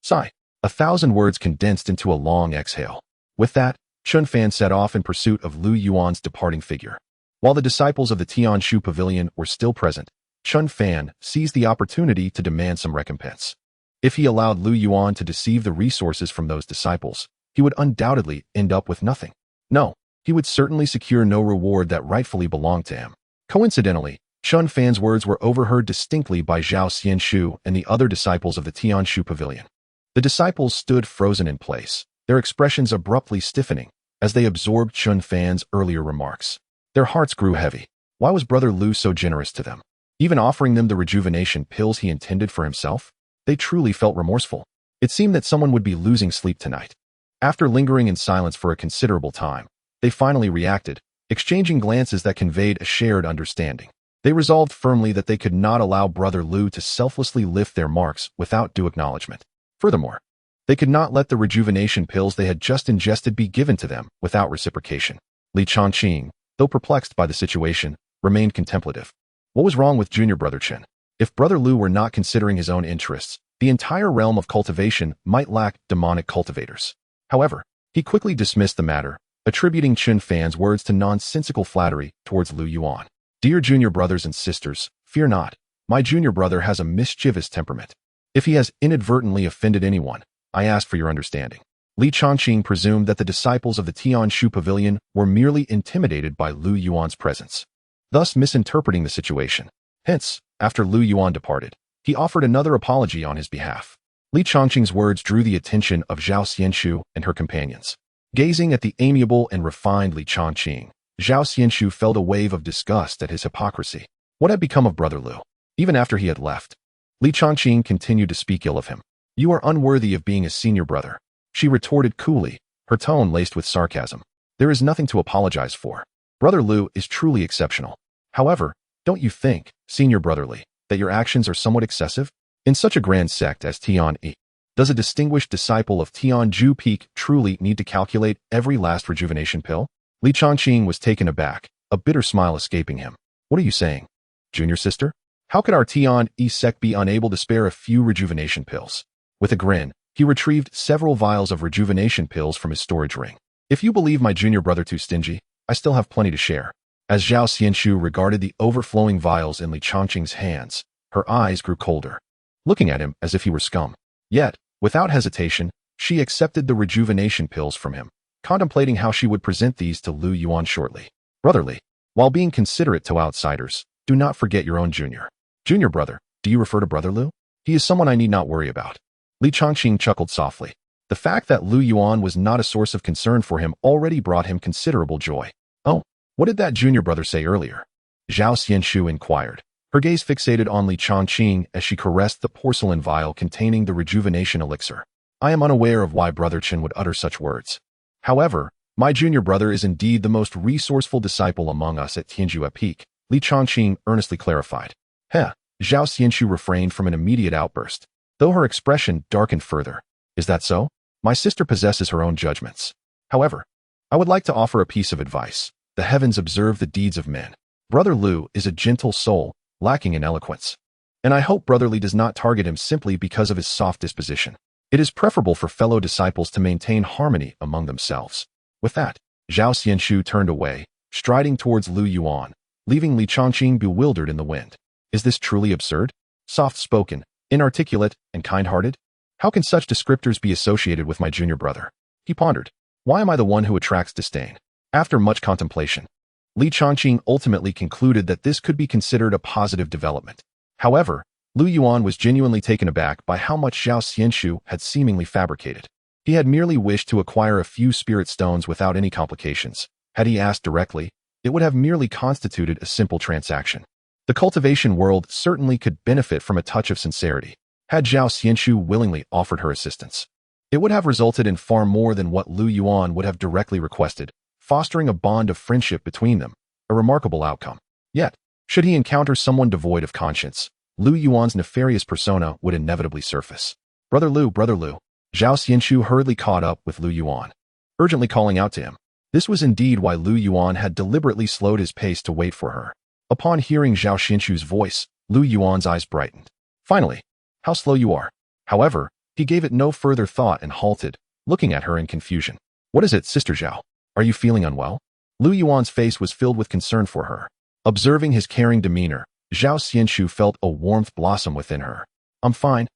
sigh. 1,000 words condensed into a long exhale. With that, Chen Fan set off in pursuit of Lu Yuan's departing figure. While the disciples of the Tianyi Pavilion were still present, Chen Fan seized the opportunity to demand some recompense. If he allowed Lu Yuan to deceive the resources from those disciples, he would undoubtedly end up with nothing. No, he would certainly secure no reward that rightfully belonged to him. Coincidentally, Chen Fan's words were overheard distinctly by Zhao Xianxu and the other disciples of the Tianyi Pavilion. The disciples stood frozen in place, their expressions abruptly stiffening as they absorbed Chen Fan's earlier remarks. Their hearts grew heavy. Why was Brother Lu so generous to them, even offering them the rejuvenation pills he intended for himself? They truly felt remorseful. It seemed that someone would be losing sleep tonight. After lingering in silence for a considerable time, They finally reacted, exchanging glances that conveyed a shared understanding. They resolved firmly that they could not allow Brother Lu to selflessly lift their marks without due acknowledgement. Furthermore, they could not let the rejuvenation pills they had just ingested be given to them without reciprocation. Li Changqing, though perplexed by the situation, remained contemplative. What was wrong with junior brother Chen? If Brother Lu were not considering his own interests, the entire realm of cultivation might lack demonic cultivators. However, he quickly dismissed the matter, attributing Chen Fan's words to nonsensical flattery towards Lu Yuan. Dear junior brothers and sisters, fear not. My junior brother has a mischievous temperament. If he has inadvertently offended anyone, I ask for your understanding. Li Changqing presumed that the disciples of the Tianshu Pavilion were merely intimidated by Lu Yuan's presence, thus misinterpreting the situation. Hence, after Lu Yuan departed, he offered another apology on his behalf. Li Changqing's words drew the attention of Zhao Xianshu and her companions. Gazing at the amiable and refined Li Changqing, Zhao Xianshu felt a wave of disgust at his hypocrisy. What had become of Brother Lu? Even after he had left, Li Changqing continued to speak ill of him. You are unworthy of being a senior brother, she retorted coolly, her tone laced with sarcasm. There is nothing to apologize for. Brother Lu is truly exceptional. However, don't you think, senior brother Li, that your actions are somewhat excessive? In such a grand sect as Tianyi, does a distinguished disciple of Tianju Peak truly need to calculate every last rejuvenation pill? Li Changqing was taken aback, a bitter smile escaping him. What are you saying, junior sister? How could our Tianyi Sect be unable to spare a few rejuvenation pills? With a grin, he retrieved several vials of rejuvenation pills from his storage ring. If you believe my junior brother too stingy, I still have plenty to share. As Zhao Xianshu regarded the overflowing vials in Li Changqing's hands, her eyes grew colder, looking at him as if he were scum. Yet, without hesitation, she accepted the rejuvenation pills from him, contemplating how she would present these to Lu Yuan shortly. Brother Li, while being considerate to outsiders, do not forget your own junior. Junior brother, do you refer to Brother Lu? He is someone I need not worry about. Li Changqing chuckled softly. The fact that Lu Yuan was not a source of concern for him already brought him considerable joy. Oh, what did that junior brother say earlier? Zhao Xianshu inquired, her gaze fixated on Li Changqing as she caressed the porcelain vial containing the rejuvenation elixir. I am unaware of why Brother Chen would utter such words. However, my junior brother is indeed the most resourceful disciple among us at Tianju Peak, Li Changqing earnestly clarified. Heh, Zhao Xianshu refrained from an immediate outburst, though her expression darkened further. Is that so? My sister possesses her own judgments. However, I would like to offer a piece of advice. The heavens observe the deeds of men. Brother Lu is a gentle soul, lacking in eloquence. And I hope Brother Li does not target him simply because of his soft disposition. It is preferable for fellow disciples to maintain harmony among themselves. With that, Zhao Xianshu turned away, striding towards Lu Yuan, leaving Li Changqing bewildered in the wind. Is this truly absurd? Soft-spoken, inarticulate, and kind-hearted? How can such descriptors be associated with my junior brother? He pondered. Why am I the one who attracts disdain? After much contemplation, Li Changqing ultimately concluded that this could be considered a positive development. However, Lu Yuan was genuinely taken aback by how much Zhao Xianshu had seemingly fabricated. He had merely wished to acquire a few spirit stones without any complications. Had he asked directly, it would have merely constituted a simple transaction. The cultivation world certainly could benefit from a touch of sincerity. Had Zhao Xianshu willingly offered her assistance, it would have resulted in far more than what Lu Yuan would have directly requested, fostering a bond of friendship between them, a remarkable outcome. Yet, should he encounter someone devoid of conscience, Lu Yuan's nefarious persona would inevitably surface. Brother Lu, Zhao Xianshu hurriedly caught up with Lu Yuan, urgently calling out to him. This was indeed why Lu Yuan had deliberately slowed his pace to wait for her. Upon hearing Zhao Xianshu's voice, Lu Yuan's eyes brightened. Finally, how slow you are. However, he gave it no further thought and halted, looking at her in confusion. What is it, Sister Zhao? Are you feeling unwell? Lu Yuan's face was filled with concern for her. Observing his caring demeanor, Zhao Xianshu felt a warmth blossom within her. I'm fine,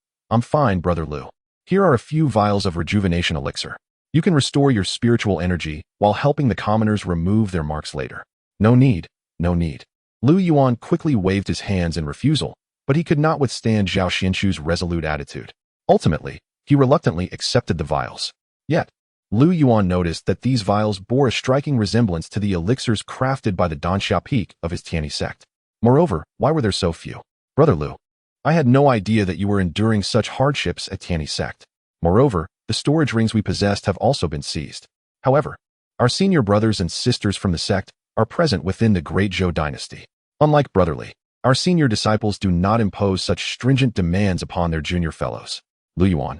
Brother Lu. Here are a few vials of rejuvenation elixir. You can restore your spiritual energy while helping the commoners remove their marks later. No need. Lu Yuan quickly waved his hands in refusal, but he could not withstand Zhao Xianshu's resolute attitude. Ultimately, he reluctantly accepted the vials. Yet, Lu Yuan noticed that these vials bore a striking resemblance to the elixirs crafted by the Dansha Peak of his Tianyi Sect. Moreover, why were there so few? Brother Lu, I had no idea that you were enduring such hardships at Tianyi Sect. Moreover, the storage rings we possessed have also been seized. However, Our senior brothers and sisters from the sect are present within the Great Zhou dynasty. Unlike Brother Li, our senior disciples do not impose such stringent demands upon their junior fellows. Lu Yuan.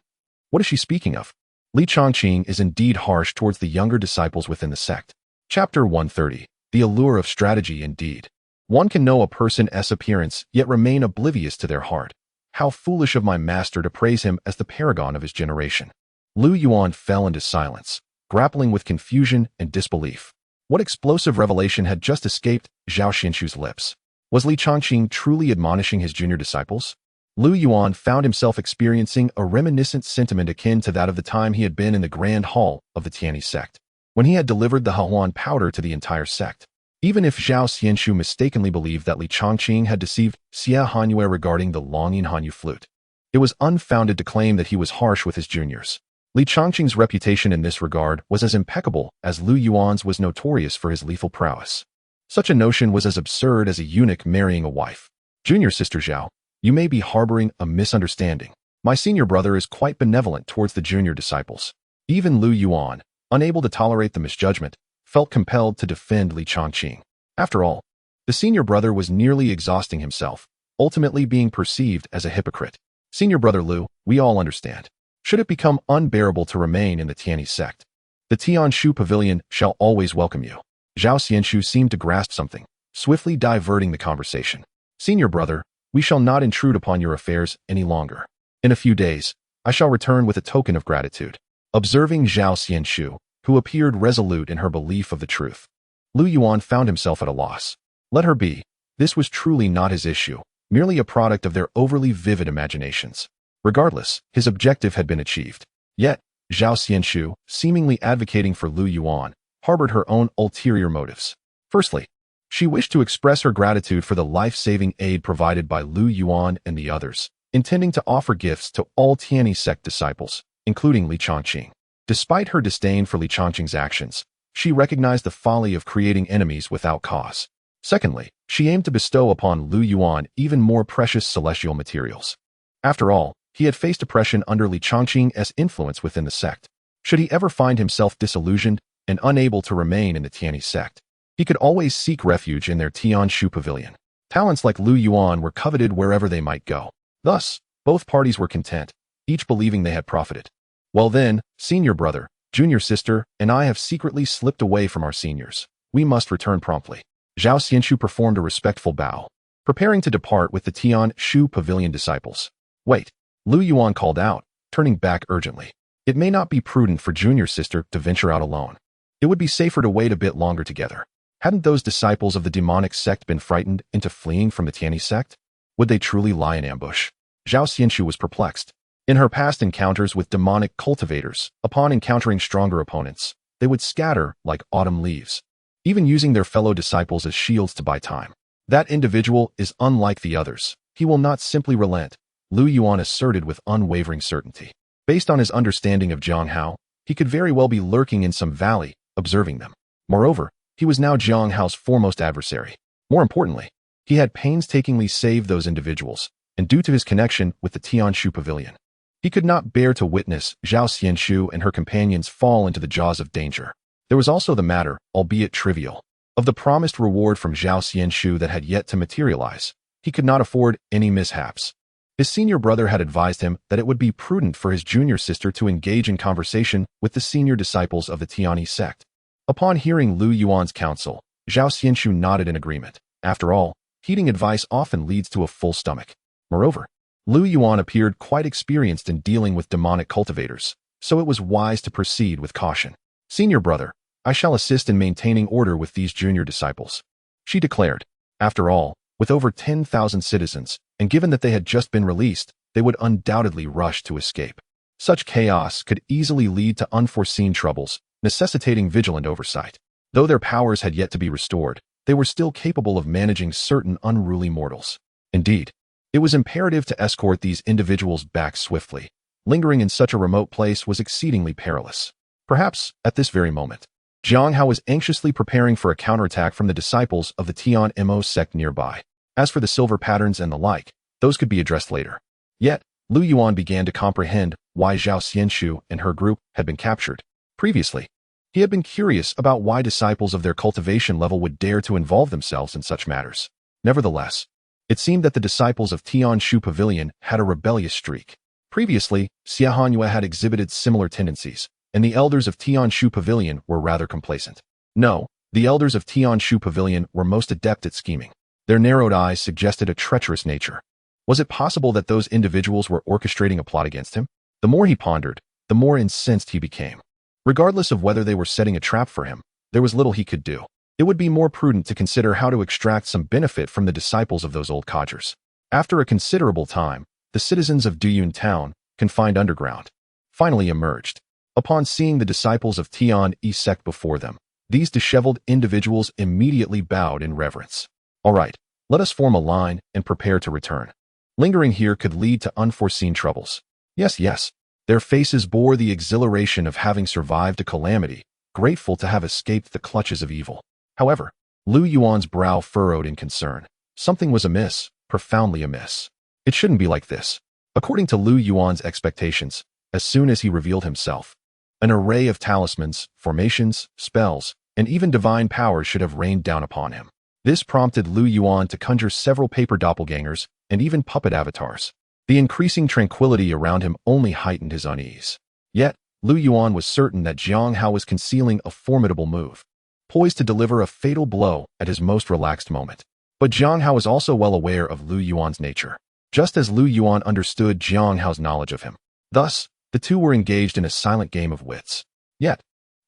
What is she speaking of? Li Chongqing is indeed harsh towards the younger disciples within the sect. Chapter 130. The allure of strategy indeed. One can know a person's appearance, yet remain oblivious to their heart. How foolish of my master to praise him as the paragon of his generation. Lu Yuan fell into silence, grappling with confusion and disbelief. What explosive revelation had just escaped Zhao Xinshu's lips? Was Li Chongqing truly admonishing his junior disciples? Lu Yuan found himself experiencing a reminiscent sentiment akin to that of the time he had been in the Grand Hall of the Tianyi Sect, when he had delivered the Huan powder to the entire sect. Even if Zhao Xinshu mistakenly believed that Li Chongqing had deceived Xie Hanyue regarding the Longyin Hanyu flute, it was unfounded to claim that he was harsh with his juniors. Li Chongqing's reputation in this regard was as impeccable as Lu Yuan's was notorious for his lethal prowess. Such a notion was as absurd as a eunuch marrying a wife. Junior sister Zhao, you may be harboring a misunderstanding. My senior brother is quite benevolent towards the junior disciples. Even Lu Yuan, unable to tolerate the misjudgment, felt compelled to defend Li Chongqing. After all, the senior brother was nearly exhausting himself, ultimately being perceived as a hypocrite. Senior brother Lu, we all understand. Should it become unbearable to remain in the Tianyi Sect, the Tianshu Pavilion shall always welcome you. Zhao Xinshu seemed to grasp something, swiftly diverting the conversation. Senior brother, we shall not intrude upon your affairs any longer. In a few days, I shall return with a token of gratitude. Observing Zhao Xinshu, who appeared resolute in her belief of the truth, Lu Yuan found himself at a loss. Let her be. This was truly not his issue, merely a product of their overly vivid imaginations. Regardless, his objective had been achieved. Yet, Zhao Xinshu, seemingly advocating for Lu Yuan, harbored her own ulterior motives. Firstly, she wished to express her gratitude for the life-saving aid provided by Lu Yuan and the others, intending to offer gifts to all Tianyi Sect disciples, including Li Chongqing. Despite her disdain for Li Chongqing's actions, she recognized the folly of creating enemies without cause. Secondly, she aimed to bestow upon Lu Yuan even more precious celestial materials. After all, he had faced oppression under Li Chongqing's influence within the sect. Should he ever find himself disillusioned and unable to remain in the Tianyi Sect, he could always seek refuge in their Tianshu Pavilion. Talents like Lu Yuan were coveted wherever they might go. Thus, both parties were content, each believing they had profited. Well then, senior brother, junior sister, and I have secretly slipped away from our seniors. We must return promptly. Zhao Xinshu performed a respectful bow, preparing to depart with the Tianshu Pavilion disciples. Wait, Lu Yuan called out, turning back urgently. It may not be prudent for junior sister to venture out alone. It would be safer to wait a bit longer together. Hadn't those disciples of the demonic sect been frightened into fleeing from the Tianyi Sect? Would they truly lie in ambush? Zhao Xinshu was perplexed. In her past encounters with demonic cultivators, upon encountering stronger opponents, they would scatter like autumn leaves, even using their fellow disciples as shields to buy time. That individual is unlike the others. He will not simply relent, Lu Yuan asserted with unwavering certainty. Based on his understanding of Zhonghao, he could very well be lurking in some valley, observing them. Moreover, he was now Zhonghao's foremost adversary. More importantly, he had painstakingly saved those individuals, and due to his connection with the Tianshu Pavilion, he could not bear to witness Zhao Xinshu and her companions fall into the jaws of danger. There was also the matter, albeit trivial, of the promised reward from Zhao Xinshu that had yet to materialize. He could not afford any mishaps. His senior brother had advised him that it would be prudent for his junior sister to engage in conversation with the senior disciples of the Tianyi Sect. Upon hearing Lu Yuan's counsel, Zhao Xinshu nodded in agreement. After all, heeding advice often leads to a full stomach. Moreover, Lu Yuan appeared quite experienced in dealing with demonic cultivators, so it was wise to proceed with caution. Senior brother, I shall assist in maintaining order with these junior disciples, she declared. After all, with over 10,000 citizens, and given that they had just been released, they would undoubtedly rush to escape. Such chaos could easily lead to unforeseen troubles, necessitating vigilant oversight. Though their powers had yet to be restored, they were still capable of managing certain unruly mortals. Indeed, it was imperative to escort these individuals back swiftly. Lingering in such a remote place was exceedingly perilous. Perhaps, at this very moment, Zhonghao was anxiously preparing for a counterattack from the disciples of the Tianyi Sect nearby. As for the silver patterns and the like, those could be addressed later. Yet, Lu Yuan began to comprehend why Zhao Xinshu and her group had been captured. Previously, He had been curious about why disciples of their cultivation level would dare to involve themselves in such matters. Nevertheless, it seemed that the disciples of Tianyi Pavilion had a rebellious streak. Previously, Xiaohanyue had exhibited similar tendencies, and the elders of Tianyi Pavilion were rather complacent. No, the elders of Tianyi Pavilion were most adept at scheming. Their narrowed eyes suggested a treacherous nature. Was it possible that those individuals were orchestrating a plot against him? The more he pondered, the more incensed he became. Regardless of whether they were setting a trap for him, there was little he could do. It would be more prudent to consider how to extract some benefit from the disciples of those old codgers. After a considerable time, the citizens of Yuan town, confined underground, finally emerged. Upon seeing the disciples of Tianyi Sect before them, these disheveled individuals immediately bowed in reverence. All right, let us form a line and prepare to return. Lingering here could lead to unforeseen troubles. Yes. Their faces bore the exhilaration of having survived a calamity, grateful to have escaped the clutches of evil. However, Lu Yuan's brow furrowed in concern. Something was amiss, profoundly amiss. It shouldn't be like this. According to Lu Yuan's expectations, as soon as he revealed himself, an array of talismans, formations, spells, and even divine powers should have rained down upon him. This prompted Lu Yuan to conjure several paper doppelgangers and even puppet avatars. The increasing tranquility around him only heightened his unease. Yet, Lu Yuan was certain that Jiang Hao was concealing a formidable move, poised to deliver a fatal blow at his most relaxed moment. But Jiang Hao was also well aware of Lu Yuan's nature, just as Lu Yuan understood Jiang Hao's knowledge of him. Thus, the two were engaged in a silent game of wits. Yet,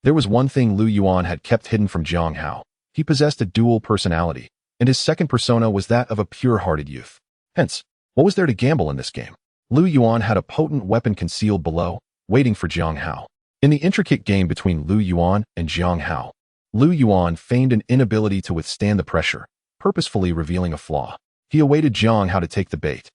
there was one thing Lu Yuan had kept hidden from Jiang Hao. He possessed a dual personality, and his second persona was that of a pure-hearted youth. Hence, what was there to gamble in this game? Lu Yuan had a potent weapon concealed below, waiting for Jiang Hao. In the intricate game between Lu Yuan and Jiang Hao, Lu Yuan feigned an inability to withstand the pressure, purposefully revealing a flaw. He awaited Jiang Hao to take the bait,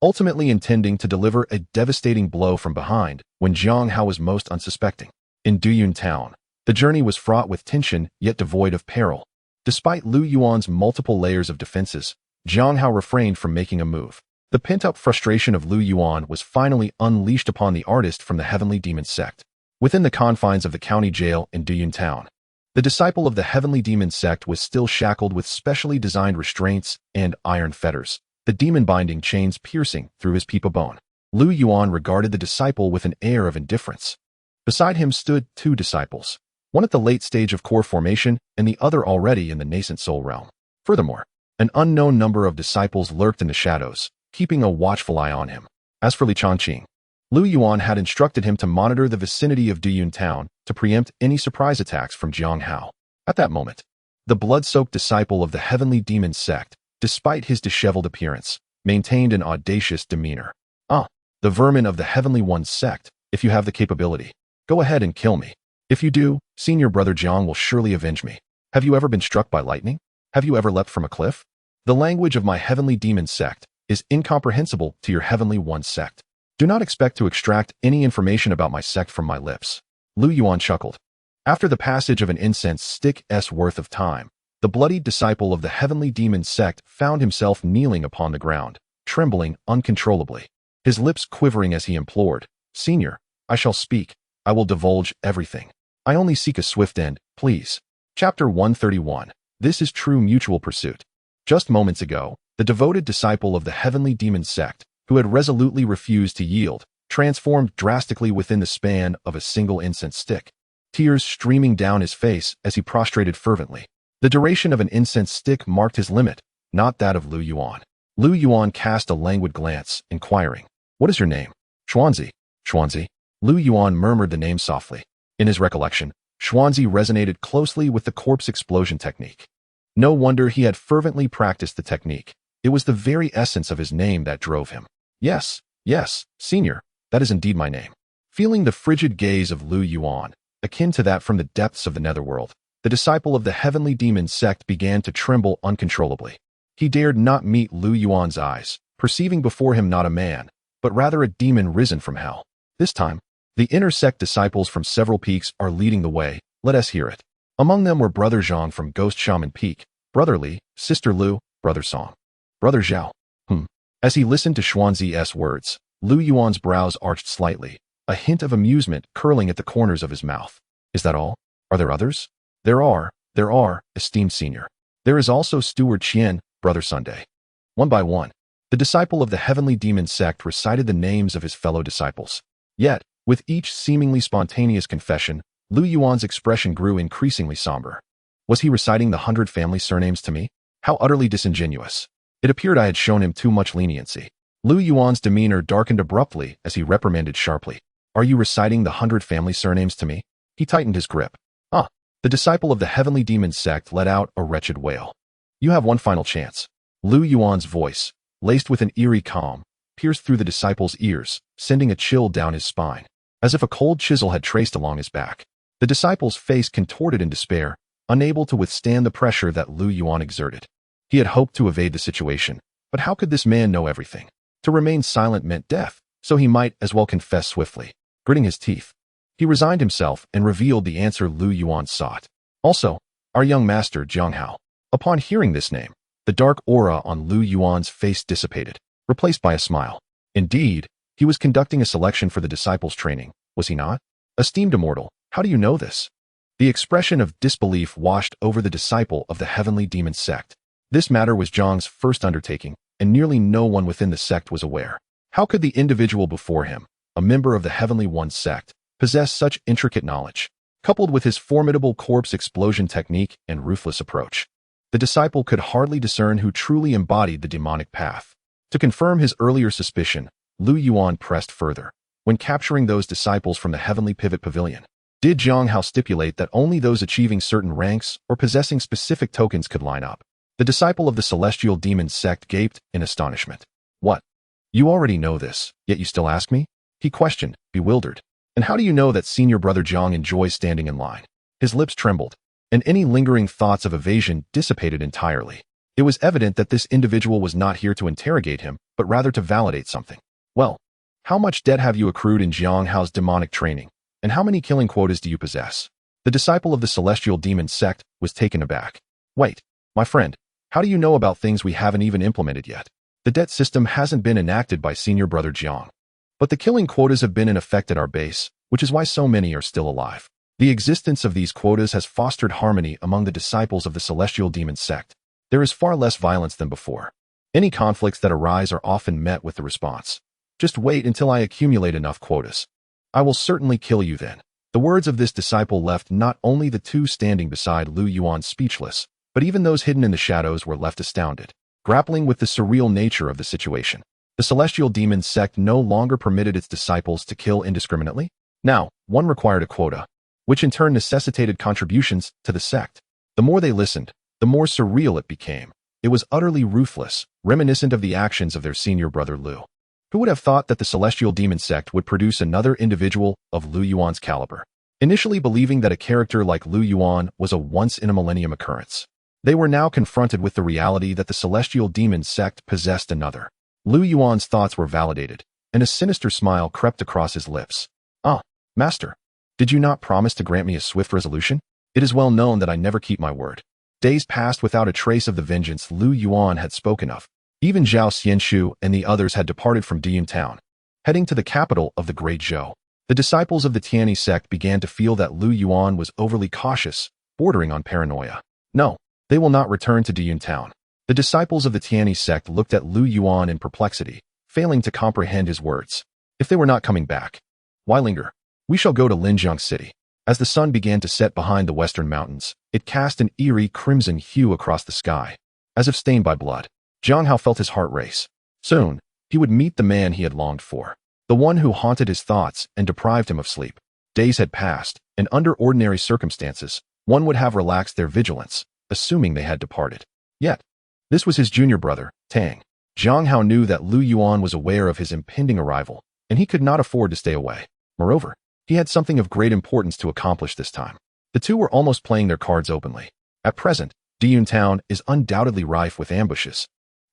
ultimately intending to deliver a devastating blow from behind when Jiang Hao was most unsuspecting. In Yuan town, the journey was fraught with tension yet devoid of peril. Despite Lu Yuan's multiple layers of defenses, Jiang Hao refrained from making a move. The pent-up frustration of Lu Yuan was finally unleashed upon the artist from the Heavenly Demon Sect. Within the confines of the county jail in Yuan town, the disciple of the Heavenly Demon Sect was still shackled with specially designed restraints and iron fetters, the demon-binding chains piercing through his peepa bone. Lu Yuan regarded the disciple with an air of indifference. Beside him stood two disciples, one at the late stage of core formation and the other already in the nascent soul realm. Furthermore, an unknown number of disciples lurked in the shadows, keeping a watchful eye on him. As for Li Changqing, Lu Yuan had instructed him to monitor the vicinity of Yuan town to preempt any surprise attacks from Jiang Hao. At that moment, the blood-soaked disciple of the Heavenly Demon Sect, despite his disheveled appearance, maintained an audacious demeanor. The vermin of the Heavenly One's sect, if you have the capability, go ahead and kill me. If you do, senior brother Jiang will surely avenge me. Have you ever been struck by lightning? Have you ever leapt from a cliff? The language of my Heavenly Demon Sect is incomprehensible to your Heavenly One sect. Do not expect to extract any information about my sect from my lips. Lu Yuan chuckled. After the passage of an incense stick's worth of time, the bloodied disciple of the Heavenly Demon Sect found himself kneeling upon the ground, trembling uncontrollably, his lips quivering as he implored, "Senior, I shall speak. I will divulge everything. I only seek a swift end, please." Chapter 131. This is true mutual pursuit. Just moments ago, the devoted disciple of the Heavenly Demon Sect, who had resolutely refused to yield, transformed drastically within the span of a single incense stick, tears streaming down his face as he prostrated fervently. The duration of an incense stick marked his limit, not that of Lu Yuan. Lu Yuan cast a languid glance, inquiring, "What is your name?" "Xuanzi." "Xuanzi." Lu Yuan murmured the name softly. In his recollection, Xuanzi resonated closely with the corpse explosion technique. No wonder he had fervently practiced the technique. It was the very essence of his name that drove him. Yes, senior, that is indeed my name." Feeling the frigid gaze of Lu Yuan, akin to that from the depths of the netherworld, the disciple of the Heavenly Demon Sect began to tremble uncontrollably. He dared not meet Lu Yuan's eyes, perceiving before him not a man, but rather a demon risen from hell. This time, the inner sect disciples from several peaks are leading the way. Let us hear it. Among them were Brother Zhang from Ghost Shaman Peak, Brother Li, Sister Lu, Brother Song, Brother Zhao. As he listened to Xuanzi's words, Lu Yuan's brows arched slightly, a hint of amusement curling at the corners of his mouth. "Is that all?" Are there others? There are, esteemed senior. There is also Steward Qian, Brother Sunday. One by one, the disciple of the heavenly demon sect recited the names of his fellow disciples. Yet, with each seemingly spontaneous confession, Lu Yuan's expression grew increasingly somber. Was he reciting the 100 family surnames to me? How utterly disingenuous. It appeared I had shown him too much leniency. Lu Yuan's demeanor darkened abruptly as he reprimanded sharply. Are you reciting the 100 family surnames to me? He tightened his grip. The disciple of the heavenly demon sect let out a wretched wail. You have one final chance. Lu Yuan's voice, laced with an eerie calm, pierced through the disciple's ears, sending a chill down his spine, as if a cold chisel had traced along his back. The disciple's face contorted in despair, unable to withstand the pressure that Lu Yuan exerted. He had hoped to evade the situation, but how could this man know everything? To remain silent meant death, so he might as well confess swiftly. Gritting his teeth, he resigned himself and revealed the answer Lu Yuan sought. Also, our young master Jiang Hao. Upon hearing this name, the dark aura on Lu Yuan's face dissipated, replaced by a smile. Indeed, he was conducting a selection for the disciples' training, was he not? Esteemed immortal, how do you know this? The expression of disbelief washed over the disciple of the heavenly demon sect. This matter was Zhang's first undertaking, and nearly no one within the sect was aware. How could the individual before him, a member of the Heavenly One sect, possess such intricate knowledge? Coupled with his formidable corpse explosion technique and ruthless approach, the disciple could hardly discern who truly embodied the demonic path. To confirm his earlier suspicion, Lu Yuan pressed further. When capturing those disciples from the Heavenly Pivot Pavilion, did Jiang Hao stipulate that only those achieving certain ranks or possessing specific tokens could line up? The disciple of the celestial demon sect gaped in astonishment. What? You already know this, yet you still ask me? He questioned, bewildered. And how do you know that senior brother Zhang enjoys standing in line? His lips trembled, and any lingering thoughts of evasion dissipated entirely. It was evident that this individual was not here to interrogate him, but rather to validate something. Well, how much debt have you accrued in Jiang Hao's demonic training, and how many killing quotas do you possess? The disciple of the celestial demon sect was taken aback. Wait, my friend, how do you know about things we haven't even implemented yet? The debt system hasn't been enacted by senior brother Jiang. But the killing quotas have been in effect at our base, which is why so many are still alive. The existence of these quotas has fostered harmony among the disciples of the celestial demon sect. There is far less violence than before. Any conflicts that arise are often met with the response, just wait until I accumulate enough quotas. I will certainly kill you then. The words of this disciple left not only the two standing beside Lu Yuan speechless, but even those hidden in the shadows were left astounded, grappling with the surreal nature of the situation. The celestial demon sect no longer permitted its disciples to kill indiscriminately. Now, one required a quota, which in turn necessitated contributions to the sect. The more they listened, the more surreal it became. It was utterly ruthless, reminiscent of the actions of their senior brother Lu. Who would have thought that the celestial demon sect would produce another individual of Lu Yuan's caliber? Initially believing that a character like Lu Yuan was a once-in-a-millennium occurrence, they were now confronted with the reality that the celestial demon sect possessed another. Lu Yuan's thoughts were validated, and a sinister smile crept across his lips. Ah, master, did you not promise to grant me a swift resolution? It is well known that I never keep my word. Days passed without a trace of the vengeance Lu Yuan had spoken of. Even Zhao Xianshu and the others had departed from Diyun town, heading to the capital of the Great Zhou. The disciples of the Tianyi Sect began to feel that Lu Yuan was overly cautious, bordering on paranoia. No, they will not return to Diyun town. The disciples of the Tianyi Sect looked at Lu Yuan in perplexity, failing to comprehend his words. If they were not coming back, why linger? We shall go to Linjiang City. As the sun began to set behind the western mountains, it cast an eerie crimson hue across the sky, as if stained by blood. Jiang Hao felt his heart race. Soon, he would meet the man he had longed for, the one who haunted his thoughts and deprived him of sleep. Days had passed, and under ordinary circumstances, one would have relaxed their vigilance, assuming they had departed. Yet, this was his junior brother, Tang. Jiang Hao knew that Lu Yuan was aware of his impending arrival, and he could not afford to stay away. Moreover, he had something of great importance to accomplish this time. The two were almost playing their cards openly. At present, Diyun town is undoubtedly rife with ambushes.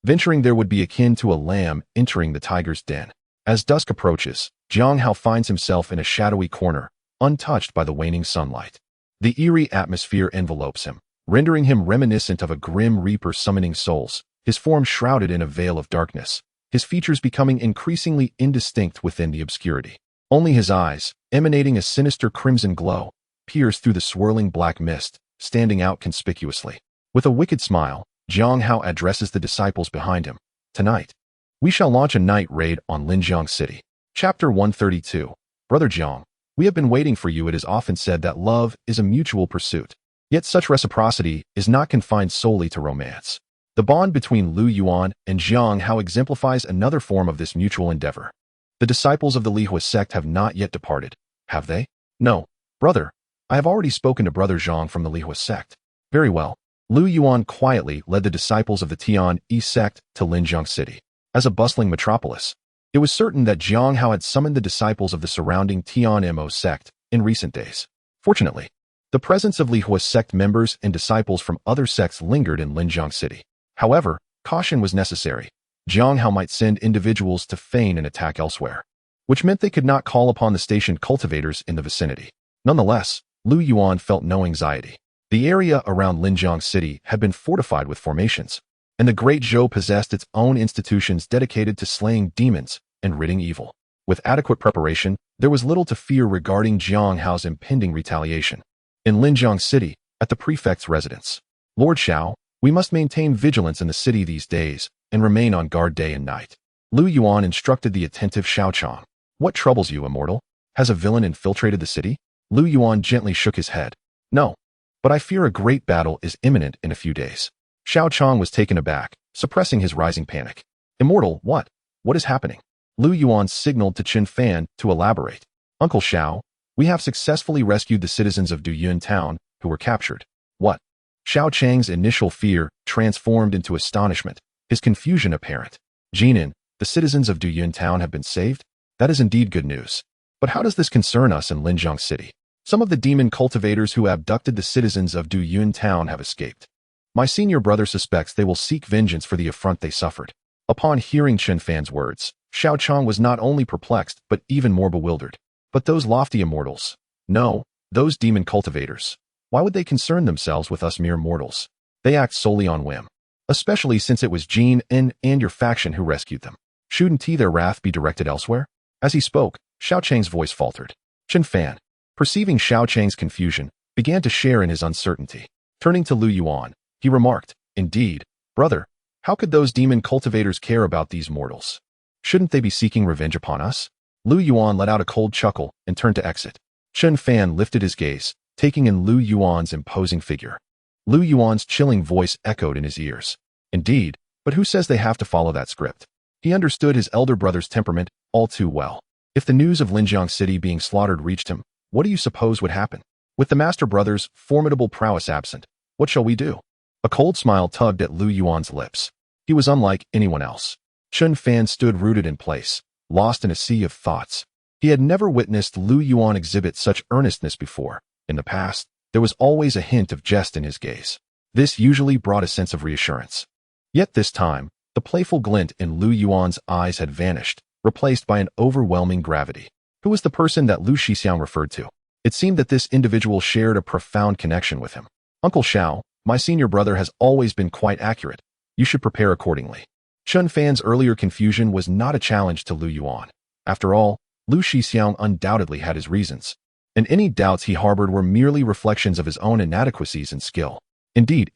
Venturing there would be akin to a lamb entering the tiger's den. As dusk approaches, Jiang Hao finds himself in a shadowy corner, untouched by the waning sunlight. The eerie atmosphere envelopes him, rendering him reminiscent of a grim reaper summoning souls, his form shrouded in a veil of darkness, his features becoming increasingly indistinct within the obscurity. Only his eyes, emanating a sinister crimson glow, pierced through the swirling black mist, standing out conspicuously. With a wicked smile, Jiang Hao addresses the disciples behind him. Tonight, we shall launch a night raid on Linjiang City. Chapter 132. Brother Jiang, we have been waiting for you. It is often said that love is a mutual pursuit. Yet such reciprocity is not confined solely to romance. The bond between Lu Yuan and Jiang Hao exemplifies another form of this mutual endeavor. The disciples of the Lihua sect have not yet departed, have they? No, brother. I have already spoken to Brother Zhang from the Lihua sect. Very well. Lu Yuan quietly led the disciples of the Tianyi Sect to Linjiang City. As a bustling metropolis, it was certain that Jiang Hao had summoned the disciples of the surrounding Tianyi sect in recent days. Fortunately, the presence of Lihua sect members and disciples from other sects lingered in Linjiang City. However, caution was necessary. Jiang Hao might send individuals to feign an attack elsewhere, which meant they could not call upon the stationed cultivators in the vicinity. Nonetheless, Lu Yuan felt no anxiety. The area around Linjiang City had been fortified with formations, and the Great Zhou possessed its own institutions dedicated to slaying demons and ridding evil. With adequate preparation, there was little to fear regarding Jiang Hao's impending retaliation. In Linjiang City, at the prefect's residence, Lord Xiao, we must maintain vigilance in the city these days and remain on guard day and night. Lu Yuan instructed the attentive Xiao Chang. What troubles you, immortal? Has a villain infiltrated the city? Lu Yuan gently shook his head. No, but I fear a great battle is imminent in a few days. Xiao Chang was taken aback, suppressing his rising panic. Immortal, what? What is happening? Lu Yuan signaled to Chen Fan to elaborate. Uncle Xiao, we have successfully rescued the citizens of Duyun town who were captured. What? Xiao Chang's initial fear transformed into astonishment, his confusion apparent. Jinan, the citizens of Duyun town have been saved? That is indeed good news. But how does this concern us in Linjiang City? Some of the demon cultivators who abducted the citizens of Duyun town have escaped. My senior brother suspects they will seek vengeance for the affront they suffered. Upon hearing Chen Fan's words, Xiao Chang was not only perplexed but even more bewildered. But those lofty immortals? No, those demon cultivators. Why would they concern themselves with us mere mortals? They act solely on whim. Especially since it was Jin and your faction who rescued them. Shouldn't their wrath be directed elsewhere? As he spoke, Xiao Chang's voice faltered. Chen Fan, perceiving Xiao Chang's confusion, began to share in his uncertainty. Turning to Lu Yuan, he remarked, Indeed, brother, how could those demon cultivators care about these mortals? Shouldn't they be seeking revenge upon us? Lu Yuan let out a cold chuckle and turned to exit. Chen Fan lifted his gaze, taking in Lu Yuan's imposing figure. Lu Yuan's chilling voice echoed in his ears. Indeed, but who says they have to follow that script? He understood his elder brother's temperament all too well. If the news of Linjiang City being slaughtered reached him, what do you suppose would happen? With the master brother's formidable prowess absent, what shall we do? A cold smile tugged at Lu Yuan's lips. He was unlike anyone else. Chen Fan stood rooted in place, lost in a sea of thoughts. He had never witnessed Lu Yuan exhibit such earnestness before. In the past, there was always a hint of jest in his gaze. This usually brought a sense of reassurance. Yet this time, the playful glint in Lu Yuan's eyes had vanished, replaced by an overwhelming gravity. Who was the person that Lu Shixiang referred to? It seemed that this individual shared a profound connection with him. Uncle Xiao, my senior brother has always been quite accurate. You should prepare accordingly. Chen Fan's earlier confusion was not a challenge to Lu Yuan. After all, Lu Shixiang undoubtedly had his reasons, and any doubts he harbored were merely reflections of his own inadequacies and skill. Indeed.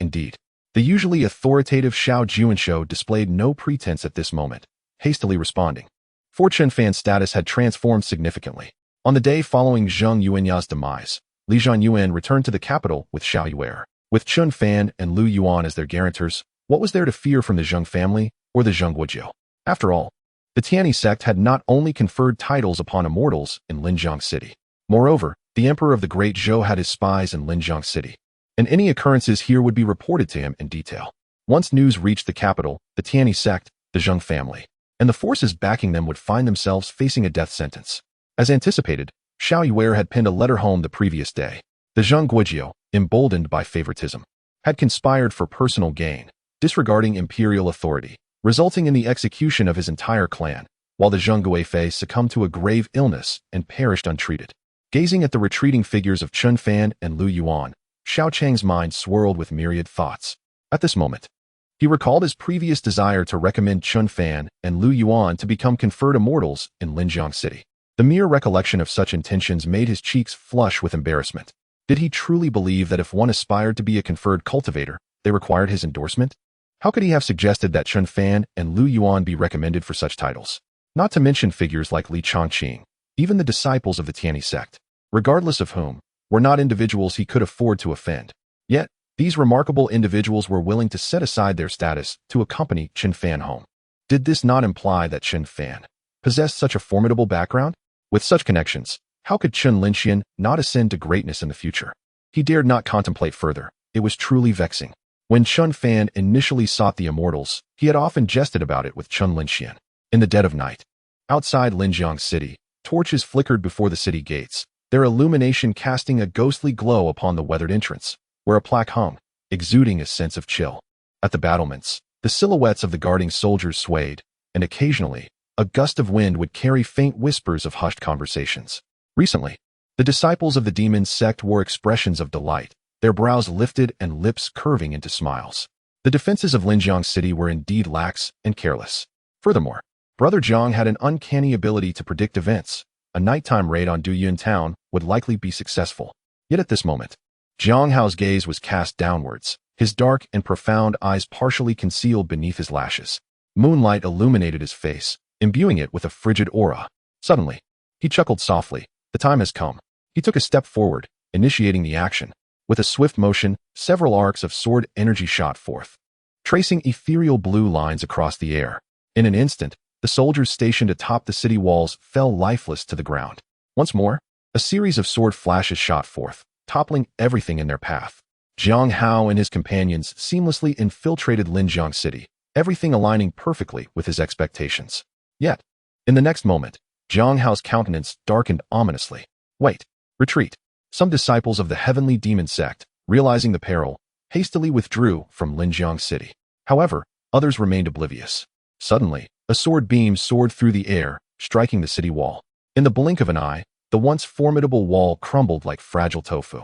The usually authoritative Xiao Juanshou displayed no pretense at this moment, hastily responding. For Chen Fan's status had transformed significantly. On the day following Zheng Yuanya's demise, Li Zhanyuan returned to the capital with Xiao Yuer. With Chen Fan and Lu Yuan as their guarantors, what was there to fear from the Zheng family or the Zheng Guojiu? After all, the Tianyi Sect had not only conferred titles upon immortals in Linjiang City. Moreover, the Emperor of the Great Zhou had his spies in Linjiang City, and any occurrences here would be reported to him in detail. Once news reached the capital, the Tianyi Sect, the Zheng family, and the forces backing them would find themselves facing a death sentence. As anticipated, Xiao Yuer had penned a letter home the previous day. The Zheng Guojiu, emboldened by favoritism, had conspired for personal gain, disregarding imperial authority, resulting in the execution of his entire clan, while the Zheng Guifei succumbed to a grave illness and perished untreated. Gazing at the retreating figures of Chen Fan and Lu Yuan, Xiao Chang's mind swirled with myriad thoughts. At this moment, he recalled his previous desire to recommend Chen Fan and Lu Yuan to become conferred immortals in Linjiang City. The mere recollection of such intentions made his cheeks flush with embarrassment. Did he truly believe that if one aspired to be a conferred cultivator, they required his endorsement? How could he have suggested that Chen Fan and Lu Yuan be recommended for such titles? Not to mention figures like Li Chongqing, even the disciples of the Tianyi Sect, regardless of whom, were not individuals he could afford to offend. Yet, these remarkable individuals were willing to set aside their status to accompany Chen Fan home. Did this not imply that Chen Fan possessed such a formidable background? With such connections, how could Chen Linxian not ascend to greatness in the future? He dared not contemplate further. It was truly vexing. When Chen Fan initially sought the immortals, he had often jested about it with Chen Linxian. In the dead of night, outside Linjiang City, torches flickered before the city gates, their illumination casting a ghostly glow upon the weathered entrance, where a plaque hung, exuding a sense of chill. At the battlements, the silhouettes of the guarding soldiers swayed, and occasionally, a gust of wind would carry faint whispers of hushed conversations. Recently, the disciples of the Demoness sect wore expressions of delight, their brows lifted and lips curving into smiles. The defenses of Linjiang City were indeed lax and careless. Furthermore, Brother Zhang had an uncanny ability to predict events. A nighttime raid on Duyun town would likely be successful. Yet at this moment, Zhang Hao's gaze was cast downwards, his dark and profound eyes partially concealed beneath his lashes. Moonlight illuminated his face, imbuing it with a frigid aura. Suddenly, he chuckled softly. The time has come. He took a step forward, initiating the action. With a swift motion, several arcs of sword energy shot forth, tracing ethereal blue lines across the air. In an instant, the soldiers stationed atop the city walls fell lifeless to the ground. Once more, a series of sword flashes shot forth, toppling everything in their path. Zhang Hao and his companions seamlessly infiltrated Linjiang City, everything aligning perfectly with his expectations. Yet, in the next moment, Zhang Hao's countenance darkened ominously. Wait, retreat. Some disciples of the heavenly demon sect, realizing the peril, hastily withdrew from Linjiang City. However, others remained oblivious. Suddenly, a sword beam soared through the air, striking the city wall. In the blink of an eye, the once formidable wall crumbled like fragile tofu,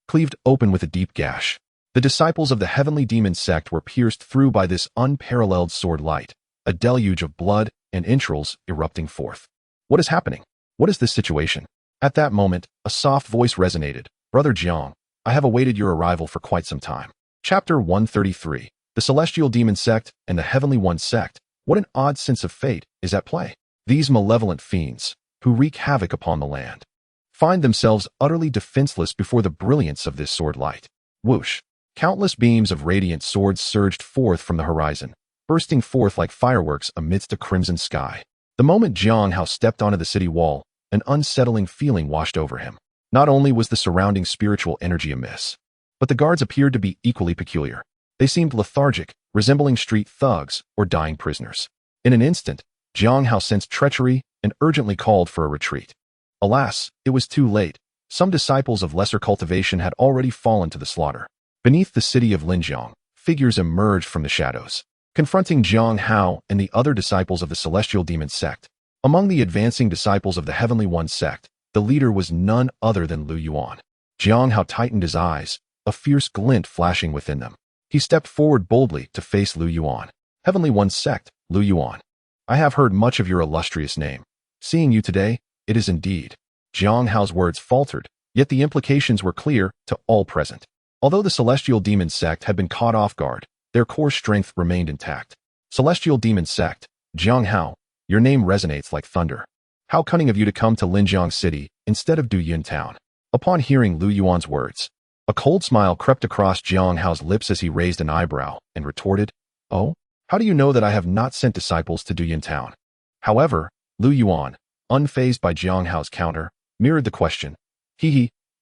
cleaved open with a deep gash. The disciples of the heavenly demon sect were pierced through by this unparalleled sword light, a deluge of blood and entrails erupting forth. What is happening? What is this situation? At that moment, a soft voice resonated. Brother Jiang, I have awaited your arrival for quite some time. Chapter 133. The Celestial Demon Sect and the Heavenly One Sect. What an odd sense of fate is at play. These malevolent fiends, who wreak havoc upon the land, find themselves utterly defenseless before the brilliance of this sword light. Whoosh! Countless beams of radiant swords surged forth from the horizon, bursting forth like fireworks amidst a crimson sky. The moment Zhang Hao stepped onto the city wall, an unsettling feeling washed over him. Not only was the surrounding spiritual energy amiss, but the guards appeared to be equally peculiar. They seemed lethargic, resembling street thugs or dying prisoners. In an instant, Zhang Hao sensed treachery and urgently called for a retreat. Alas, it was too late. Some disciples of lesser cultivation had already fallen to the slaughter. Beneath the city of Linjiang, figures emerged from the shadows, confronting Zhang Hao and the other disciples of the Celestial Demon Sect. Among the advancing disciples of the Heavenly One Sect, the leader was none other than Lu Yuan. Zhang Hao tightened his eyes, a fierce glint flashing within them. He stepped forward boldly to face Lu Yuan. Heavenly One Sect, Lu Yuan. I have heard much of your illustrious name. Seeing you today, it is indeed. Zhang Hao's words faltered, yet the implications were clear to all present. Although the Celestial Demon Sect had been caught off guard, their core strength remained intact. Celestial Demon Sect, Zhang Hao, your name resonates like thunder. How cunning of you to come to Linjiang City instead of Duyun Town. Upon hearing Lu Yuan's words, a cold smile crept across Zhang Hao's lips as he raised an eyebrow and retorted, Oh, how do you know that I have not sent disciples to Duyun Town? However, Lu Yuan, unfazed by Zhang Hao's counter, mirrored the question.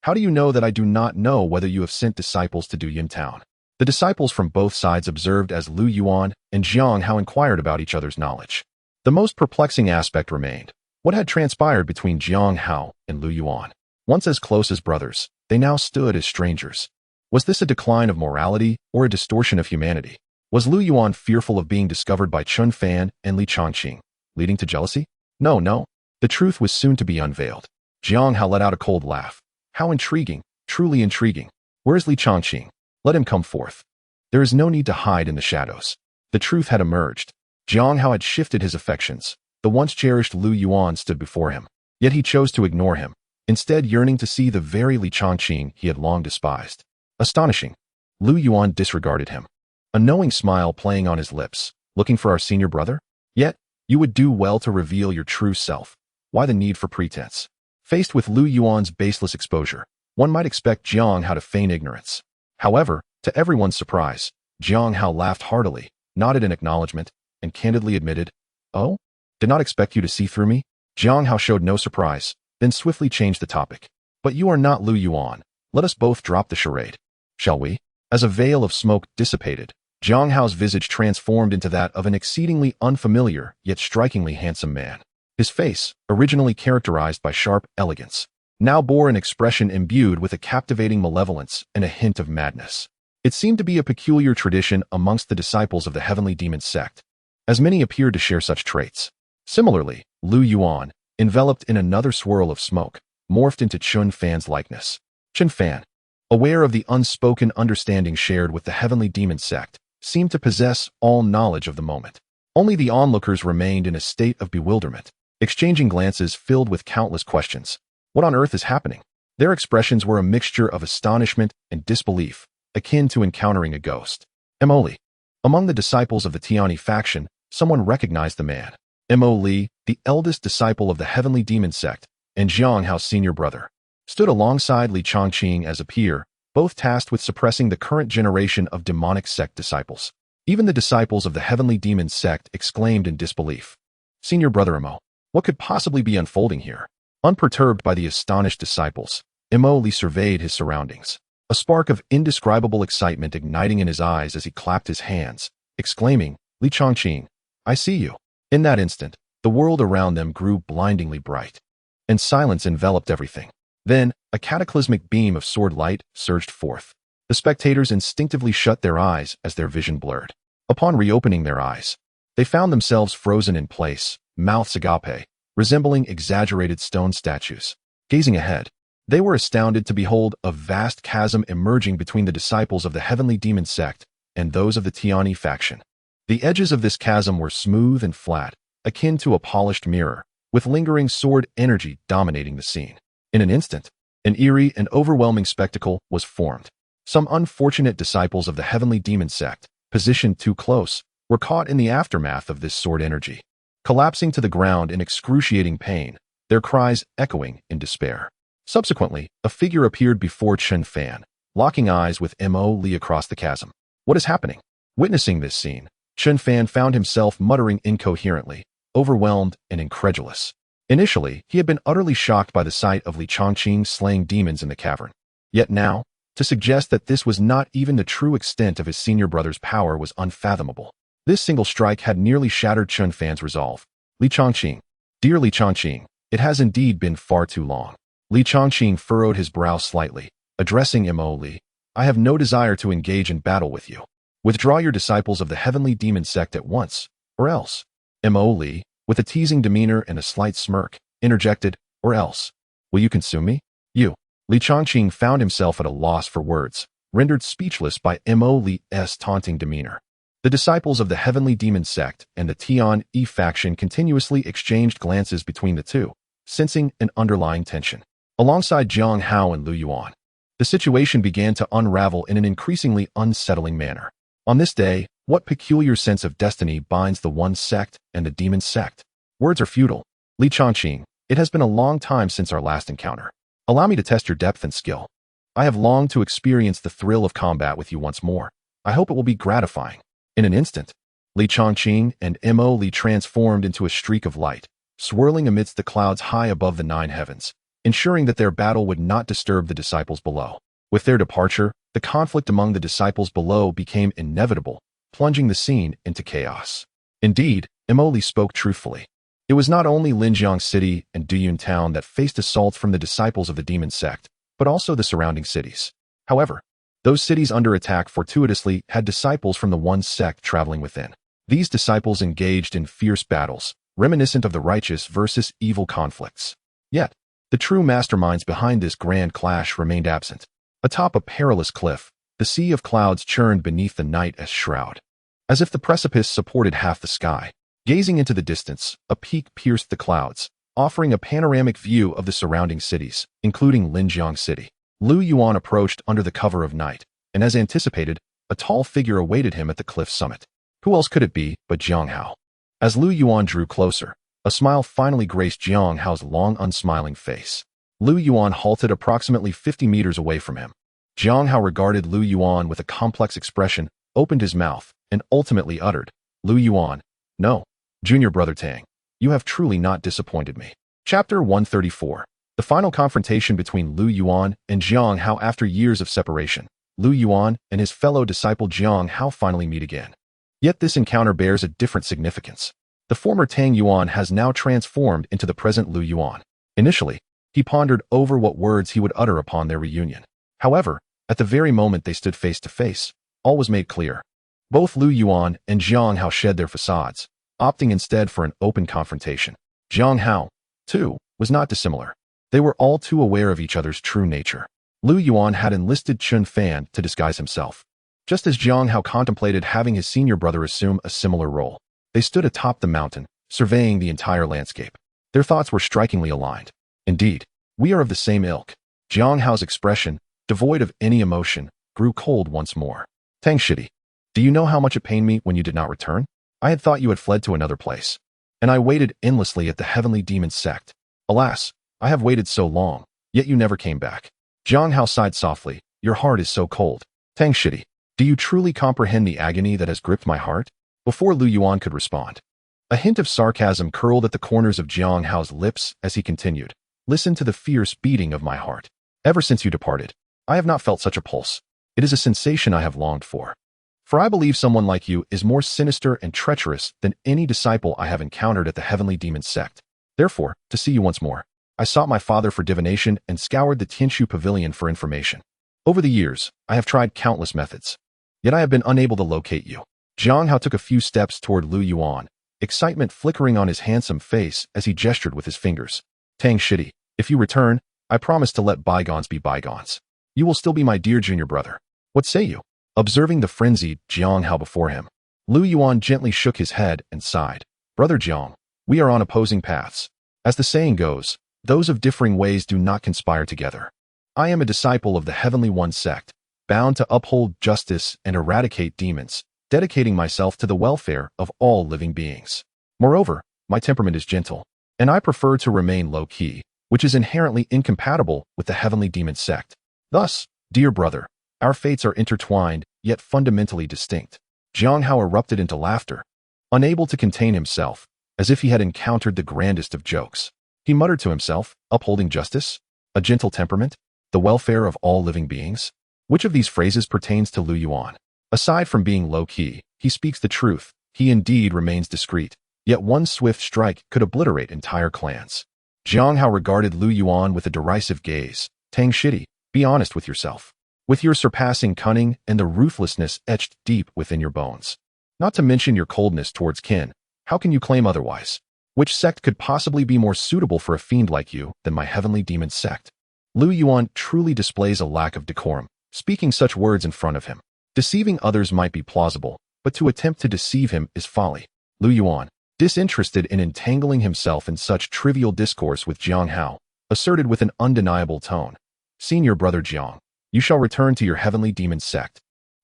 How do you know that I do not know whether you have sent disciples to Duyun Town? The disciples from both sides observed as Lu Yuan and Zhang Hao inquired about each other's knowledge. The most perplexing aspect remained. What had transpired between Zhang Hao and Lu Yuan? Once as close as brothers, they now stood as strangers. Was this a decline of morality or a distortion of humanity? Was Lu Yuan fearful of being discovered by Chen Fan and Li Chongqing, leading to jealousy? No. The truth was soon to be unveiled. Zhang Hao let out a cold laugh. How intriguing, truly intriguing. Where is Li Chongqing? Let him come forth. There is no need to hide in the shadows. The truth had emerged. Zhang Hao had shifted his affections. The once cherished Lu Yuan stood before him. Yet he chose to ignore him. instead yearning to see the very Li Chongqing he had long despised. Astonishing. Lu Yuan disregarded him, a knowing smile playing on his lips. Looking for our senior brother? Yet, you would do well to reveal your true self. Why the need for pretense? Faced with Lu Yuan's baseless exposure, one might expect Jiang Hao to feign ignorance. However, to everyone's surprise, Jiang Hao laughed heartily, nodded in acknowledgement, and candidly admitted, "Oh? Did not expect you to see through me?" Jiang Hao showed no surprise, then swiftly changed the topic. "But you are not Lu Yuan. Let us both drop the charade. Shall we?" As a veil of smoke dissipated, Jiang Hao's visage transformed into that of an exceedingly unfamiliar yet strikingly handsome man. His face, originally characterized by sharp elegance, now bore an expression imbued with a captivating malevolence and a hint of madness. It seemed to be a peculiar tradition amongst the disciples of the heavenly demon sect, as many appeared to share such traits. Similarly, Lu Yuan, enveloped in another swirl of smoke, morphed into Chun Fan's likeness. Chun Fan, aware of the unspoken understanding shared with the heavenly demon sect, seemed to possess all knowledge of the moment. Only the onlookers remained in a state of bewilderment, exchanging glances filled with countless questions. What on earth is happening? Their expressions were a mixture of astonishment and disbelief, akin to encountering a ghost. Mo Li. Among the disciples of the Tianyi faction, someone recognized the man. Mo Li, the eldest disciple of the heavenly demon sect, and Jiang Hao's senior brother, stood alongside Li Chongqing as a peer, both tasked with suppressing the current generation of demonic sect disciples. Even the disciples of the heavenly demon sect exclaimed in disbelief. "Senior brother Mo, what could possibly be unfolding here?" Unperturbed by the astonished disciples, Mo Li surveyed his surroundings, a spark of indescribable excitement igniting in his eyes as he clapped his hands, exclaiming, "Li Chongqing, I see you." In that instant, the world around them grew blindingly bright, and silence enveloped everything. Then, a cataclysmic beam of sword light surged forth. The spectators instinctively shut their eyes as their vision blurred. Upon reopening their eyes, they found themselves frozen in place, mouths agape, resembling exaggerated stone statues. Gazing ahead, they were astounded to behold a vast chasm emerging between the disciples of the heavenly demon sect and those of the Tianyi faction. The edges of this chasm were smooth and flat, akin to a polished mirror, with lingering sword energy dominating the scene. In an instant, an eerie and overwhelming spectacle was formed. Some unfortunate disciples of the heavenly demon sect, positioned too close, were caught in the aftermath of this sword energy, collapsing to the ground in excruciating pain, their cries echoing in despair. Subsequently, a figure appeared before Chun Fan, locking eyes with Mo Li across the chasm. "What is happening?" Witnessing this scene, Chun Fan found himself muttering incoherently, overwhelmed and incredulous. Initially, he had been utterly shocked by the sight of Li Chongqing slaying demons in the cavern. Yet now, to suggest that this was not even the true extent of his senior brother's power was unfathomable. This single strike had nearly shattered Chun Fan's resolve. "Li Chongqing, dear Li Chongqing, it has indeed been far too long." Li Chongqing furrowed his brow slightly, addressing Mo Li, "I have no desire to engage in battle with you. Withdraw your disciples of the heavenly demon sect at once, or else." Mo Li, with a teasing demeanor and a slight smirk, interjected, "Or else, will you consume me?" "You." Li Chongqing found himself at a loss for words, rendered speechless by Mo Li's taunting demeanor. The disciples of the heavenly demon sect and the Tianyi faction continuously exchanged glances between the two, sensing an underlying tension. Alongside Jiang Hao and Lu Yuan, the situation began to unravel in an increasingly unsettling manner. On this day, what peculiar sense of destiny binds the one sect and the demon sect? Words are futile. Li Chongqing, it has been a long time since our last encounter. Allow me to test your depth and skill. I have longed to experience the thrill of combat with you once more. I hope it will be gratifying. In an instant, Li Chongqing and Mo Li transformed into a streak of light, swirling amidst the clouds high above the nine heavens, ensuring that their battle would not disturb the disciples below. With their departure, the conflict among the disciples below became inevitable, plunging the scene into chaos. Indeed, Mo Li spoke truthfully. It was not only Linjiang City and Duyun Town that faced assaults from the disciples of the demon sect, but also the surrounding cities. However, those cities under attack fortuitously had disciples from the one sect traveling within. These disciples engaged in fierce battles, reminiscent of the righteous versus evil conflicts. Yet, the true masterminds behind this grand clash remained absent. Atop a perilous cliff, the sea of clouds churned beneath the night as shroud. As if the precipice supported half the sky. Gazing into the distance, a peak pierced the clouds, offering a panoramic view of the surrounding cities, including Linjiang City. Lu Yuan approached under the cover of night, and as anticipated, a tall figure awaited him at the cliff summit. Who else could it be but Jiang Hao? As Lu Yuan drew closer, a smile finally graced Jiang Hao's long, unsmiling face. Lu Yuan halted approximately 50 meters away from him. Jiang Hao regarded Lu Yuan with a complex expression, opened his mouth, and ultimately uttered, "Lu Yuan, no, Junior Brother Tang, you have truly not disappointed me." Chapter 134. The final confrontation between Lu Yuan and Jiang Hao after years of separation. Lu Yuan and his fellow disciple Jiang Hao finally meet again. Yet this encounter bears a different significance. The former Tang Yuan has now transformed into the present Lu Yuan. Initially, he pondered over what words he would utter upon their reunion. However, at the very moment they stood face to face, all was made clear. Both Lu Yuan and Jiang Hao shed their facades, opting instead for an open confrontation. Jiang Hao, too, was not dissimilar. They were all too aware of each other's true nature. Lu Yuan had enlisted Chun Fan to disguise himself, just as Jiang Hao contemplated having his senior brother assume a similar role. They stood atop the mountain, surveying the entire landscape. Their thoughts were strikingly aligned. Indeed, we are of the same ilk. Jiang Hao's expression, devoid of any emotion, grew cold once more. Tang Shidi, do you know how much it pained me when you did not return? I had thought you had fled to another place, and I waited endlessly at the heavenly demon sect. Alas, I have waited so long, yet you never came back. Jiang Hao sighed softly. Your heart is so cold. Tang Shidi, do you truly comprehend the agony that has gripped my heart? Before Lu Yuan could respond, a hint of sarcasm curled at the corners of Jiang Hao's lips as he continued. Listen to the fierce beating of my heart. Ever since you departed, I have not felt such a pulse. It is a sensation I have longed for. For I believe someone like you is more sinister and treacherous than any disciple I have encountered at the heavenly demon sect. Therefore, to see you once more, I sought my father for divination and scoured the Tianshu pavilion for information. Over the years, I have tried countless methods, yet I have been unable to locate you. Jiang Hao took a few steps toward Lu Yuan, excitement flickering on his handsome face as he gestured with his fingers. Tang Shidi, if you return, I promise to let bygones be bygones. You will still be my dear junior brother. What say you? Observing the frenzied Jiang Hao before him, Lu Yuan gently shook his head and sighed. Brother Jiang, we are on opposing paths. As the saying goes, those of differing ways do not conspire together. I am a disciple of the Heavenly One sect, bound to uphold justice and eradicate demons, dedicating myself to the welfare of all living beings. Moreover, my temperament is gentle, and I prefer to remain low-key, which is inherently incompatible with the Heavenly Demon sect. Thus, dear brother, our fates are intertwined, yet fundamentally distinct. Jiang Hao erupted into laughter, unable to contain himself, as if he had encountered the grandest of jokes. He muttered to himself, upholding justice, a gentle temperament, the welfare of all living beings. Which of these phrases pertains to Lu Yuan? Aside from being low-key, he speaks the truth. He indeed remains discreet, yet one swift strike could obliterate entire clans. Jiang Hao regarded Lu Yuan with a derisive gaze. Tang Shidi, be honest with yourself. With your surpassing cunning and the ruthlessness etched deep within your bones, not to mention your coldness towards kin, how can you claim otherwise? Which sect could possibly be more suitable for a fiend like you than my heavenly demon sect? Lu Yuan truly displays a lack of decorum, speaking such words in front of him. Deceiving others might be plausible, but to attempt to deceive him is folly. Lu Yuan, disinterested in entangling himself in such trivial discourse with Jiang Hao, asserted with an undeniable tone. Senior brother Jiang, you shall return to your heavenly demon sect,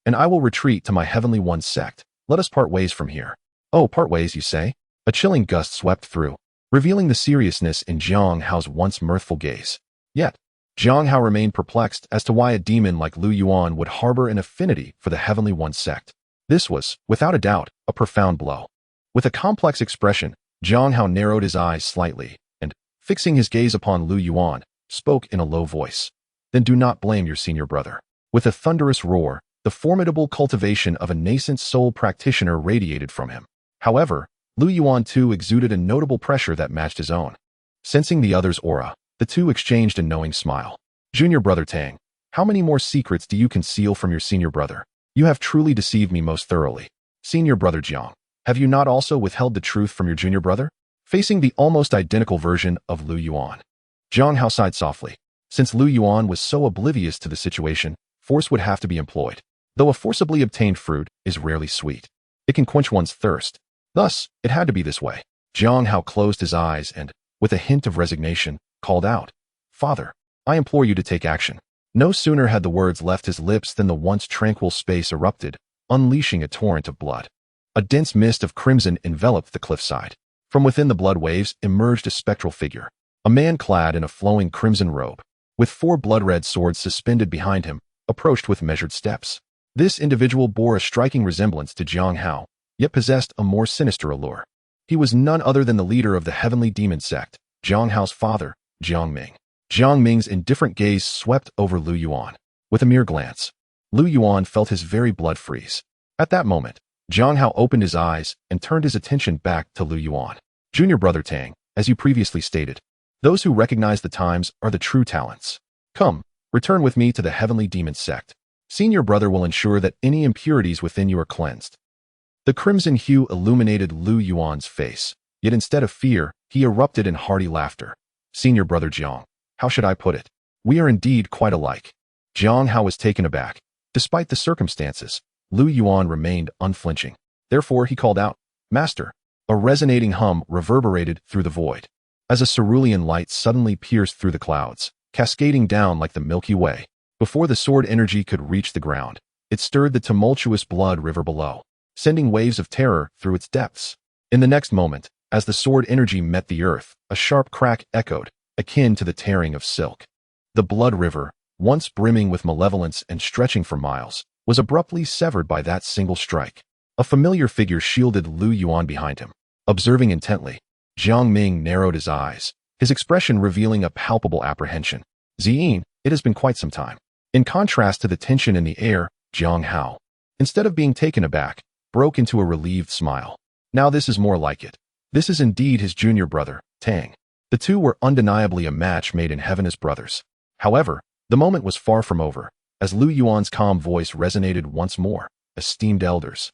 and I will retreat to my heavenly one sect. Let us part ways from here. Oh, part ways, you say? A chilling gust swept through, revealing the seriousness in Jiang Hao's once mirthful gaze. Yet, Jiang Hao remained perplexed as to why a demon like Lu Yuan would harbor an affinity for the Heavenly One sect. This was, without a doubt, a profound blow. With a complex expression, Jiang Hao narrowed his eyes slightly and, fixing his gaze upon Lu Yuan, spoke in a low voice. Then do not blame your senior brother. With a thunderous roar, the formidable cultivation of a nascent soul practitioner radiated from him. However, Lu Yuan too exuded a notable pressure that matched his own. Sensing the other's aura, the two exchanged a knowing smile. Junior brother Tang, how many more secrets do you conceal from your senior brother? You have truly deceived me most thoroughly. Senior brother Jiang, have you not also withheld the truth from your junior brother? Facing the almost identical version of Lu Yuan, Jiang Hao sighed softly. Since Lu Yuan was so oblivious to the situation, force would have to be employed. Though a forcibly obtained fruit is rarely sweet, it can quench one's thirst. Thus, it had to be this way. Jiang Hao closed his eyes and, with a hint of resignation, called out, "Father, I implore you to take action." No sooner had the words left his lips than the once tranquil space erupted, unleashing a torrent of blood. A dense mist of crimson enveloped the cliffside. From within the blood waves emerged a spectral figure, a man clad in a flowing crimson robe, with 4 blood-red swords suspended behind him, approached with measured steps. This individual bore a striking resemblance to Jiang Hao, yet possessed a more sinister allure. He was none other than the leader of the heavenly demon sect, Jiang Hao's father, Jiang Ming. Jiang Ming's indifferent gaze swept over Lu Yuan. With a mere glance, Lu Yuan felt his very blood freeze. At that moment, Jiang Hao opened his eyes and turned his attention back to Lu Yuan. "Junior brother Tang, as you previously stated, those who recognize the times are the true talents. Come, return with me to the heavenly demon sect. Senior brother will ensure that any impurities within you are cleansed." The crimson hue illuminated Lu Yuan's face, yet instead of fear, he erupted in hearty laughter. "Senior brother Jiang, how should I put it? We are indeed quite alike." Jiang Hao was taken aback. Despite the circumstances, Lu Yuan remained unflinching. Therefore, he called out, "Master." A resonating hum reverberated through the void, as a cerulean light suddenly pierced through the clouds, cascading down like the Milky Way. Before the sword energy could reach the ground, it stirred the tumultuous blood river below, sending waves of terror through its depths. In the next moment, as the sword energy met the earth, a sharp crack echoed, akin to the tearing of silk. The blood river, once brimming with malevolence and stretching for miles, was abruptly severed by that single strike. A familiar figure shielded Lu Yuan behind him. Observing intently, Jiang Ming narrowed his eyes, his expression revealing a palpable apprehension. "Ziyin, it has been quite some time." In contrast to the tension in the air, Jiang Hao, instead of being taken aback, broke into a relieved smile. Now this is more like it. This is indeed his junior brother, Tang. The two were undeniably a match made in heaven as brothers. However, the moment was far from over, as Lu Yuan's calm voice resonated once more. "Esteemed elders,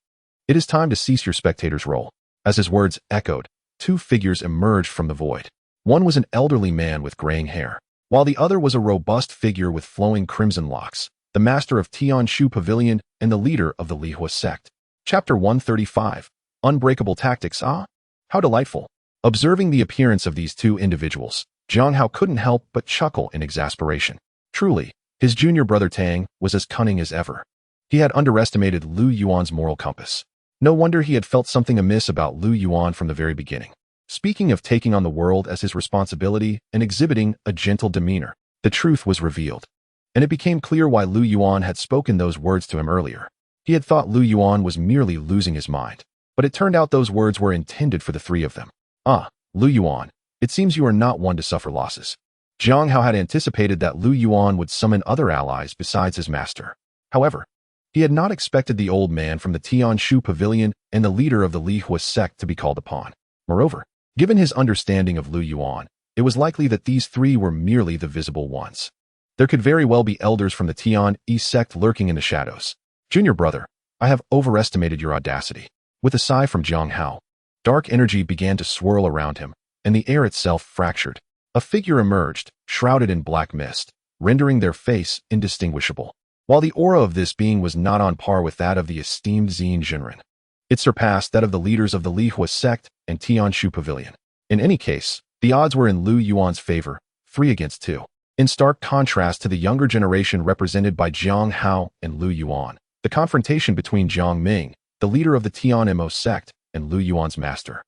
it is time to cease your spectator's role." As his words echoed, 2 figures emerged from the void. One was an elderly man with graying hair, while the other was a robust figure with flowing crimson locks, the master of Tianyi Pavilion and the leader of the Lihua sect. Chapter 135. Unbreakable Tactics. Ah, how delightful. Observing the appearance of these 2 individuals, Jiang Hao couldn't help but chuckle in exasperation. Truly, his junior brother Tang was as cunning as ever. He had underestimated Lu Yuan's moral compass. No wonder he had felt something amiss about Lu Yuan from the very beginning. Speaking of taking on the world as his responsibility and exhibiting a gentle demeanor, the truth was revealed, and it became clear why Lu Yuan had spoken those words to him earlier. He had thought Lu Yuan was merely losing his mind, but it turned out those words were intended for the 3 of them. "Ah, Lu Yuan, it seems you are not one to suffer losses." Jiang Hao had anticipated that Lu Yuan would summon other allies besides his master. However, he had not expected the old man from the Tianyi Pavilion and the leader of the Lihua sect to be called upon. Moreover, given his understanding of Lu Yuan, it was likely that these 3 were merely the visible ones. There could very well be elders from the Tianyi sect lurking in the shadows. "Junior brother, I have overestimated your audacity." With a sigh from Jiang Hao, dark energy began to swirl around him, and the air itself fractured. A figure emerged, shrouded in black mist, rendering their face indistinguishable. While the aura of this being was not on par with that of the esteemed Ziyin Jinren, it surpassed that of the leaders of the Lihua sect and Tianyi Pavilion. In any case, the odds were in Lu Yuan's favor, 3 against 2. In stark contrast to the younger generation represented by Jiang Hao and Lu Yuan, the confrontation between Jiang Ming, the leader of the Tianyi sect, and Lu Yuan's master,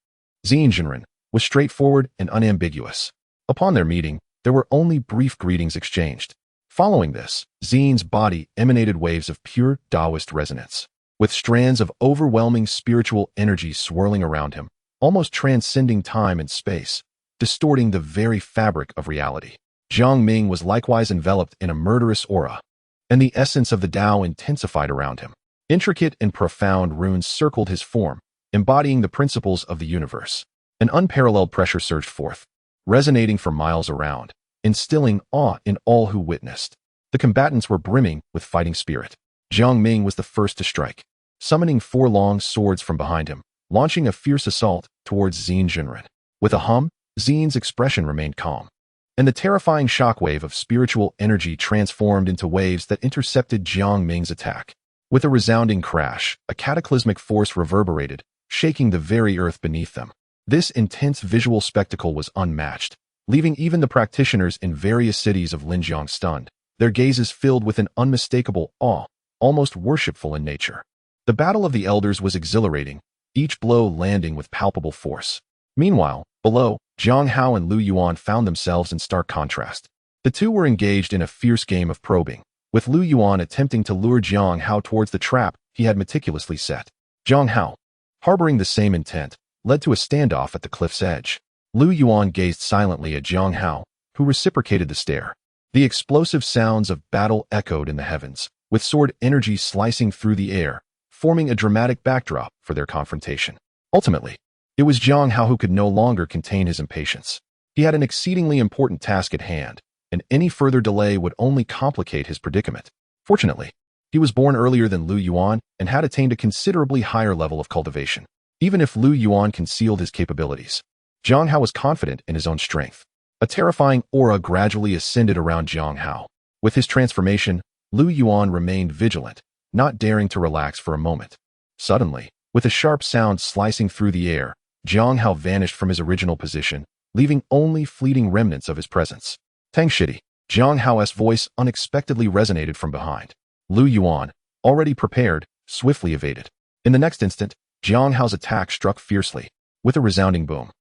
Ziyin Jinren, was straightforward and unambiguous. Upon their meeting, there were only brief greetings exchanged. Following this, Ziyin's body emanated waves of pure Taoist resonance, with strands of overwhelming spiritual energy swirling around him, almost transcending time and space, distorting the very fabric of reality. Jiang Ming was likewise enveloped in a murderous aura, and the essence of the Tao intensified around him. Intricate and profound runes circled his form, embodying the principles of the universe. An unparalleled pressure surged forth, resonating for miles around, instilling awe in all who witnessed. The combatants were brimming with fighting spirit. Jiang Ming was the first to strike, summoning 4 long swords from behind him, launching a fierce assault towards Ziyin Jinren. With a hum, Ziyin's expression remained calm, and the terrifying shockwave of spiritual energy transformed into waves that intercepted Jiang Ming's attack. With a resounding crash, a cataclysmic force reverberated, shaking the very earth beneath them. This intense visual spectacle was unmatched, leaving even the practitioners in various cities of Linjiang stunned, their gazes filled with an unmistakable awe, almost worshipful in nature. The Battle of the Elders was exhilarating, each blow landing with palpable force. Meanwhile, below, Zhang Hao and Lu Yuan found themselves in stark contrast. The two were engaged in a fierce game of probing, with Lu Yuan attempting to lure Zhang Hao towards the trap he had meticulously set. Zhang Hao, harboring the same intent, led to a standoff at the cliff's edge. Lu Yuan gazed silently at Zhang Hao, who reciprocated the stare. The explosive sounds of battle echoed in the heavens, with sword energy slicing through the air, forming a dramatic backdrop for their confrontation. Ultimately, it was Zhang Hao who could no longer contain his impatience. He had an exceedingly important task at hand, and any further delay would only complicate his predicament. Fortunately, he was born earlier than Lu Yuan and had attained a considerably higher level of cultivation. Even if Lu Yuan concealed his capabilities, Zhang Hao was confident in his own strength. A terrifying aura gradually ascended around Zhang Hao. With his transformation, Lu Yuan remained vigilant, not daring to relax for a moment. Suddenly, with a sharp sound slicing through the air, Zhang Hao vanished from his original position, leaving only fleeting remnants of his presence. Tang Shidi, Zhang Hao's voice unexpectedly resonated from behind. Lu Yuan, already prepared, swiftly evaded. In the next instant, Zhang Hao's attack struck fiercely, with a resounding boom.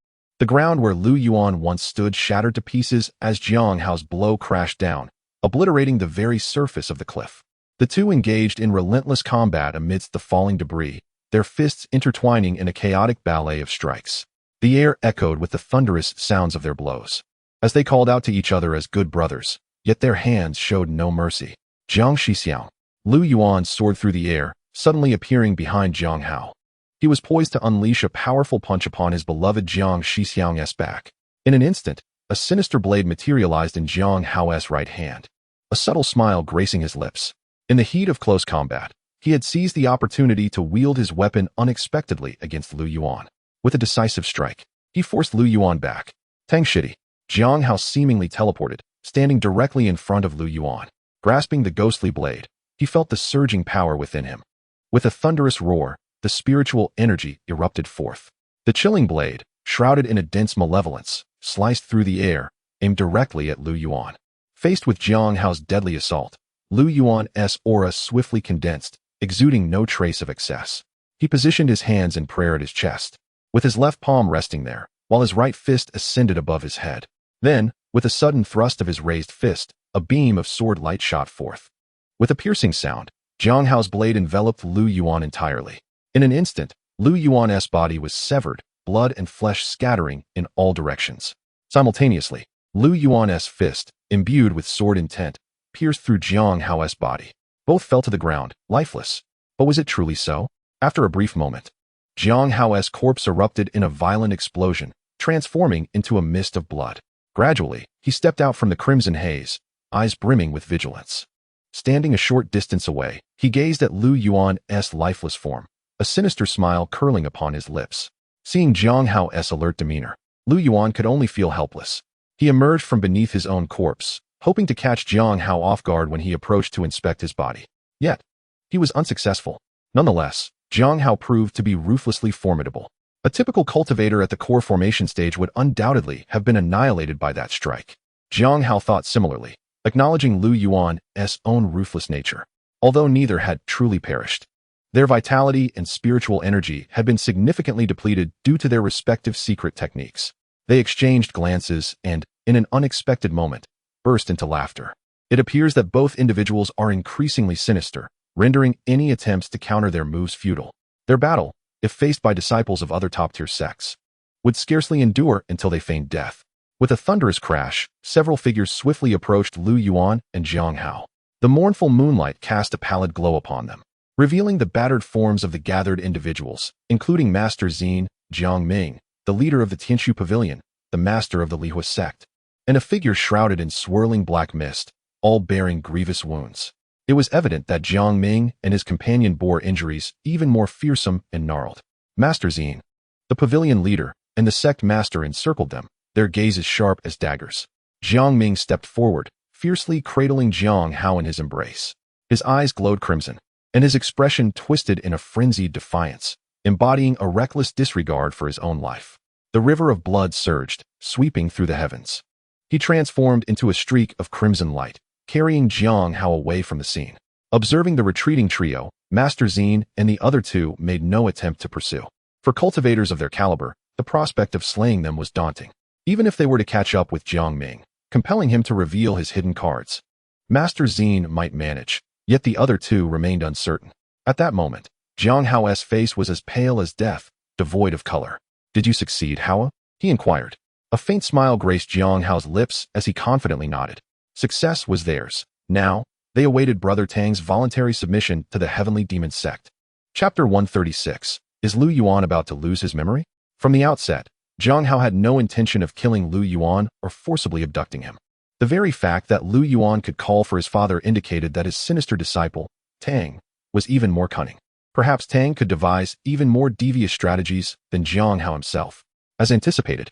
The ground where Lu Yuan once stood shattered to pieces as Zhang Hao's blow crashed down, obliterating the very surface of the cliff. The two engaged in relentless combat amidst the falling debris, their fists intertwining in a chaotic ballet of strikes. The air echoed with the thunderous sounds of their blows, as they called out to each other as good brothers, yet their hands showed no mercy. Zhang Shixiao. Lu Yuan soared through the air, suddenly appearing behind Zhang Hao. He was poised to unleash a powerful punch upon his beloved Zhang Shixiang's back. In an instant, a sinister blade materialized in Zhang Hao's right hand, a subtle smile gracing his lips. In the heat of close combat, he had seized the opportunity to wield his weapon unexpectedly against Lu Yuan. With a decisive strike, he forced Lu Yuan back. Tang Shidi. Zhang Hao seemingly teleported, standing directly in front of Lu Yuan. Grasping the ghostly blade, he felt the surging power within him. With a thunderous roar, the spiritual energy erupted forth. The chilling blade, shrouded in a dense malevolence, sliced through the air, aimed directly at Lu Yuan. Faced with Zhang Hao's deadly assault, Lu Yuan's aura swiftly condensed, exuding no trace of excess. He positioned his hands in prayer at his chest, with his left palm resting there, while his right fist ascended above his head. Then, with a sudden thrust of his raised fist, a beam of sword light shot forth. With a piercing sound, Zhang Hao's blade enveloped Lu Yuan entirely. In an instant, Lu Yuan's body was severed, blood and flesh scattering in all directions. Simultaneously, Lu Yuan's fist, imbued with sword intent, pierced through Zhang Hao's body. Both fell to the ground, lifeless. But was it truly so? After a brief moment, Zhang Hao's corpse erupted in a violent explosion, transforming into a mist of blood. Gradually, he stepped out from the crimson haze, eyes brimming with vigilance. Standing a short distance away, he gazed at Lu Yuan's lifeless form, a sinister smile curling upon his lips. Seeing Zhang Hao's alert demeanor, Lu Yuan could only feel helpless. He emerged from beneath his own corpse, hoping to catch Zhang Hao off guard when he approached to inspect his body. Yet, he was unsuccessful. Nonetheless, Zhang Hao proved to be ruthlessly formidable. A typical cultivator at the core formation stage would undoubtedly have been annihilated by that strike. Zhang Hao thought similarly, acknowledging Lu Yuan's own ruthless nature. Although neither had truly perished, their vitality and spiritual energy had been significantly depleted due to their respective secret techniques. They exchanged glances and, in an unexpected moment, burst into laughter. It appears that both individuals are increasingly sinister, rendering any attempts to counter their moves futile. Their battle, if faced by disciples of other top-tier sects, would scarcely endure until they feigned death. With a thunderous crash, several figures swiftly approached Lu Yuan and Zhang Hao. The mournful moonlight cast a pallid glow upon them, revealing the battered forms of the gathered individuals, including Master Xin, Jiang Ming, the leader of the Tianyi Pavilion, the master of the Tianyi Sect, and a figure shrouded in swirling black mist, all bearing grievous wounds. It was evident that Jiang Ming and his companion bore injuries even more fearsome and gnarled. Master Xin, the pavilion leader, and the sect master encircled them, their gazes sharp as daggers. Jiang Ming stepped forward, fiercely cradling Zhang Hao in his embrace. His eyes glowed crimson, and his expression twisted in a frenzied defiance, embodying a reckless disregard for his own life. The river of blood surged, sweeping through the heavens. He transformed into a streak of crimson light, carrying Jiang Hao away from the scene. Observing the retreating trio, Master Xin and the other two made no attempt to pursue. For cultivators of their caliber, the prospect of slaying them was daunting, even if they were to catch up with Jiang Ming, compelling him to reveal his hidden cards. Master Xin might manage, yet the other two remained uncertain. At that moment, Jiang Hao's face was as pale as death, devoid of color. "Did you succeed, Hao?" he inquired. A faint smile graced Jiang Hao's lips as he confidently nodded. Success was theirs. Now, they awaited Brother Tang's voluntary submission to the Heavenly Demon Sect. Chapter 136. Is Lu Yuan about to lose his memory? From the outset, Jiang Hao had no intention of killing Lu Yuan or forcibly abducting him. The very fact that Lu Yuan could call for his father indicated that his sinister disciple, Tang, was even more cunning. Perhaps Tang could devise even more devious strategies than Jiang Hao himself. As anticipated,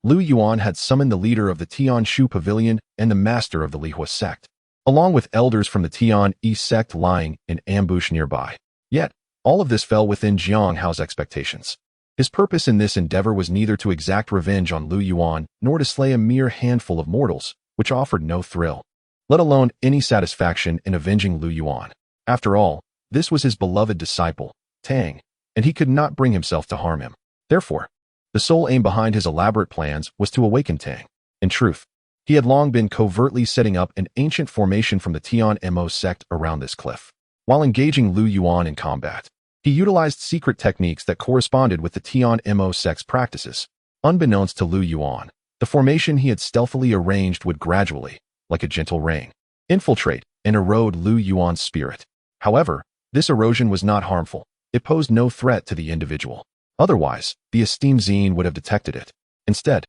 Lu Yuan had summoned the leader of the Tianyi Pavilion and the master of the Lihua sect, along with elders from the Tianyi Sect lying in ambush nearby. Yet, all of this fell within Jiang Hao's expectations. His purpose in this endeavor was neither to exact revenge on Lu Yuan nor to slay a mere handful of mortals, which offered no thrill, let alone any satisfaction in avenging Lu Yuan. After all, this was his beloved disciple, Tang, and he could not bring himself to harm him. Therefore, the sole aim behind his elaborate plans was to awaken Tang. In truth, he had long been covertly setting up an ancient formation from the Tianyi Sect around this cliff. While engaging Lu Yuan in combat, he utilized secret techniques that corresponded with the Tianyi Sect's practices. Unbeknownst to Lu Yuan, the formation he had stealthily arranged would gradually, like a gentle rain, infiltrate and erode Lu Yuan's spirit. However, this erosion was not harmful. It posed no threat to the individual. Otherwise, the esteemed Xin would have detected it. Instead,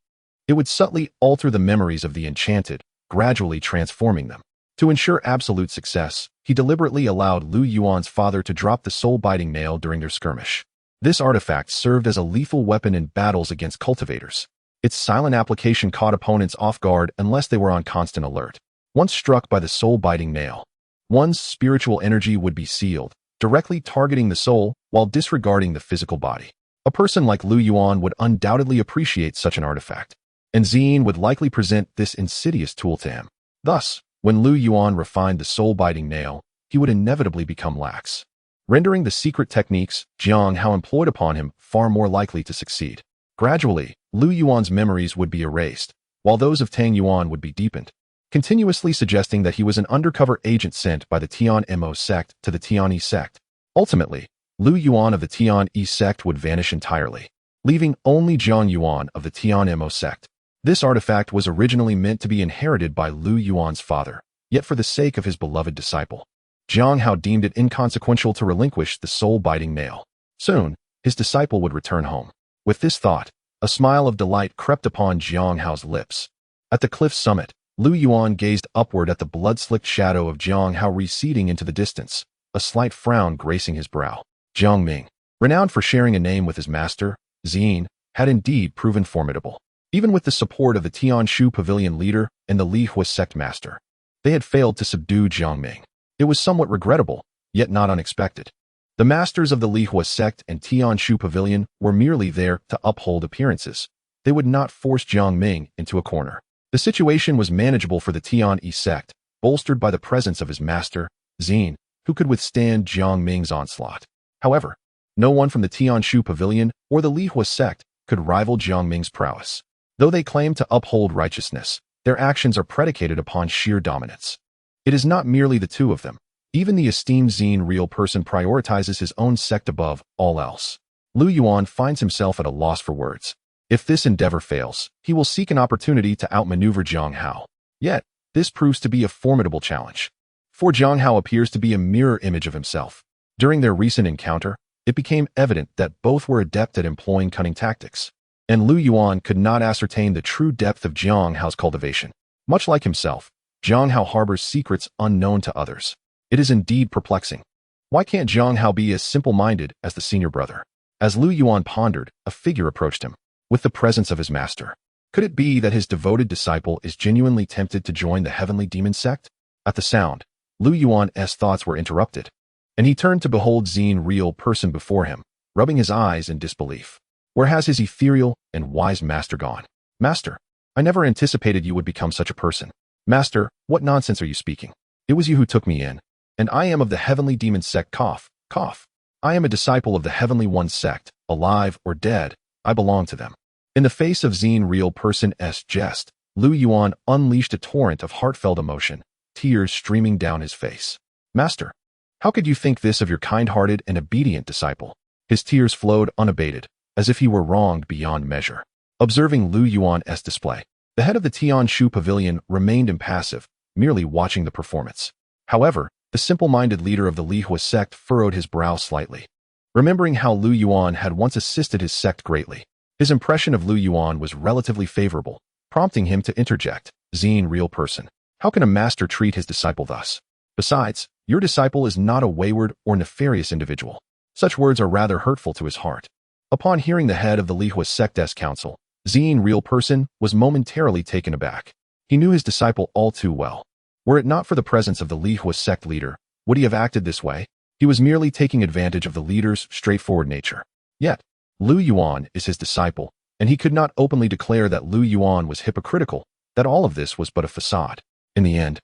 it would subtly alter the memories of the enchanted, gradually transforming them. To ensure absolute success, he deliberately allowed Lu Yuan's father to drop the soul-biting nail during their skirmish. This artifact served as a lethal weapon in battles against cultivators. Its silent application caught opponents off guard unless they were on constant alert. Once struck by the soul-biting nail, one's spiritual energy would be sealed, directly targeting the soul while disregarding the physical body. A person like Lu Yuan would undoubtedly appreciate such an artifact, and Xin would likely present this insidious tool to him. Thus, when Lu Yuan refined the soul-biting nail, he would inevitably become lax, rendering the secret techniques Jiang Hao employed upon him far more likely to succeed. Gradually, Lu Yuan's memories would be erased, while those of Tang Yuan would be deepened, continuously suggesting that he was an undercover agent sent by the Tianyi Sect to the Tianyi Sect. Ultimately, Lu Yuan of the Tianyi Sect would vanish entirely, leaving only Jiang Yuan of the Tianyi Sect. This artifact was originally meant to be inherited by Lu Yuan's father, yet for the sake of his beloved disciple, Jiang Hao deemed it inconsequential to relinquish the soul-biting nail. Soon, his disciple would return home. With this thought, a smile of delight crept upon Jiang Hao's lips. At the cliff's summit, Lu Yuan gazed upward at the blood-slicked shadow of Jiang Hao receding into the distance, a slight frown gracing his brow. Jiang Ming, renowned for sharing a name with his master, Xin, had indeed proven formidable. Even with the support of the Tianyi Pavilion leader and the Lihua Sect master, they had failed to subdue Jiang Ming. It was somewhat regrettable, yet not unexpected. The masters of the Lihua Sect and Tianyi Pavilion were merely there to uphold appearances. They would not force Jiang Ming into a corner. The situation was manageable for the Tianyi Sect, bolstered by the presence of his master, Xin, who could withstand Jiang Ming's onslaught. However, no one from the Tianyi Pavilion or the Lihua Sect could rival Jiang Ming's prowess. Though they claim to uphold righteousness, their actions are predicated upon sheer dominance. It is not merely the two of them. Even the esteemed Xin real person prioritizes his own sect above all else. Lu Yuan finds himself at a loss for words. If this endeavor fails, he will seek an opportunity to outmaneuver Jiang Hao. Yet, this proves to be a formidable challenge. For Jiang Hao appears to be a mirror image of himself. During their recent encounter, it became evident that both were adept at employing cunning tactics, and Lu Yuan could not ascertain the true depth of Jiang Hao's cultivation. Much like himself, Jiang Hao harbors secrets unknown to others. It is indeed perplexing. Why can't Jiang Hao be as simple-minded as the senior brother? As Lu Yuan pondered, a figure approached him, with the presence of his master. Could it be that his devoted disciple is genuinely tempted to join the Heavenly Demon Sect? At the sound, Lu Yuan's thoughts were interrupted, and he turned to behold Xin real person before him, rubbing his eyes in disbelief. Where has his ethereal and wise master gone? Master, I never anticipated you would become such a person. Master, what nonsense are you speaking? It was you who took me in. And I am of the heavenly demon sect, cough, cough. I am a disciple of the heavenly one sect, alive or dead, I belong to them. In the face of Zine real person's jest, Lu Yuan unleashed a torrent of heartfelt emotion, tears streaming down his face. Master, how could you think this of your kind-hearted and obedient disciple? His tears flowed unabated, as if he were wronged beyond measure. Observing Lu Yuan's display, the head of the Tianyi pavilion remained impassive, merely watching the performance. However, the simple-minded leader of the Lihua sect furrowed his brow slightly. Remembering how Lu Yuan had once assisted his sect greatly, his impression of Lu Yuan was relatively favorable, prompting him to interject, Zine real person. How can a master treat his disciple thus? Besides, your disciple is not a wayward or nefarious individual. Such words are rather hurtful to his heart. Upon hearing the head of the Lihua sect's council, Zine real person was momentarily taken aback. He knew his disciple all too well. Were it not for the presence of the Lihua sect leader, would he have acted this way? He was merely taking advantage of the leader's straightforward nature. Yet, Lu Yuan is his disciple, and he could not openly declare that Lu Yuan was hypocritical, that all of this was but a facade. In the end,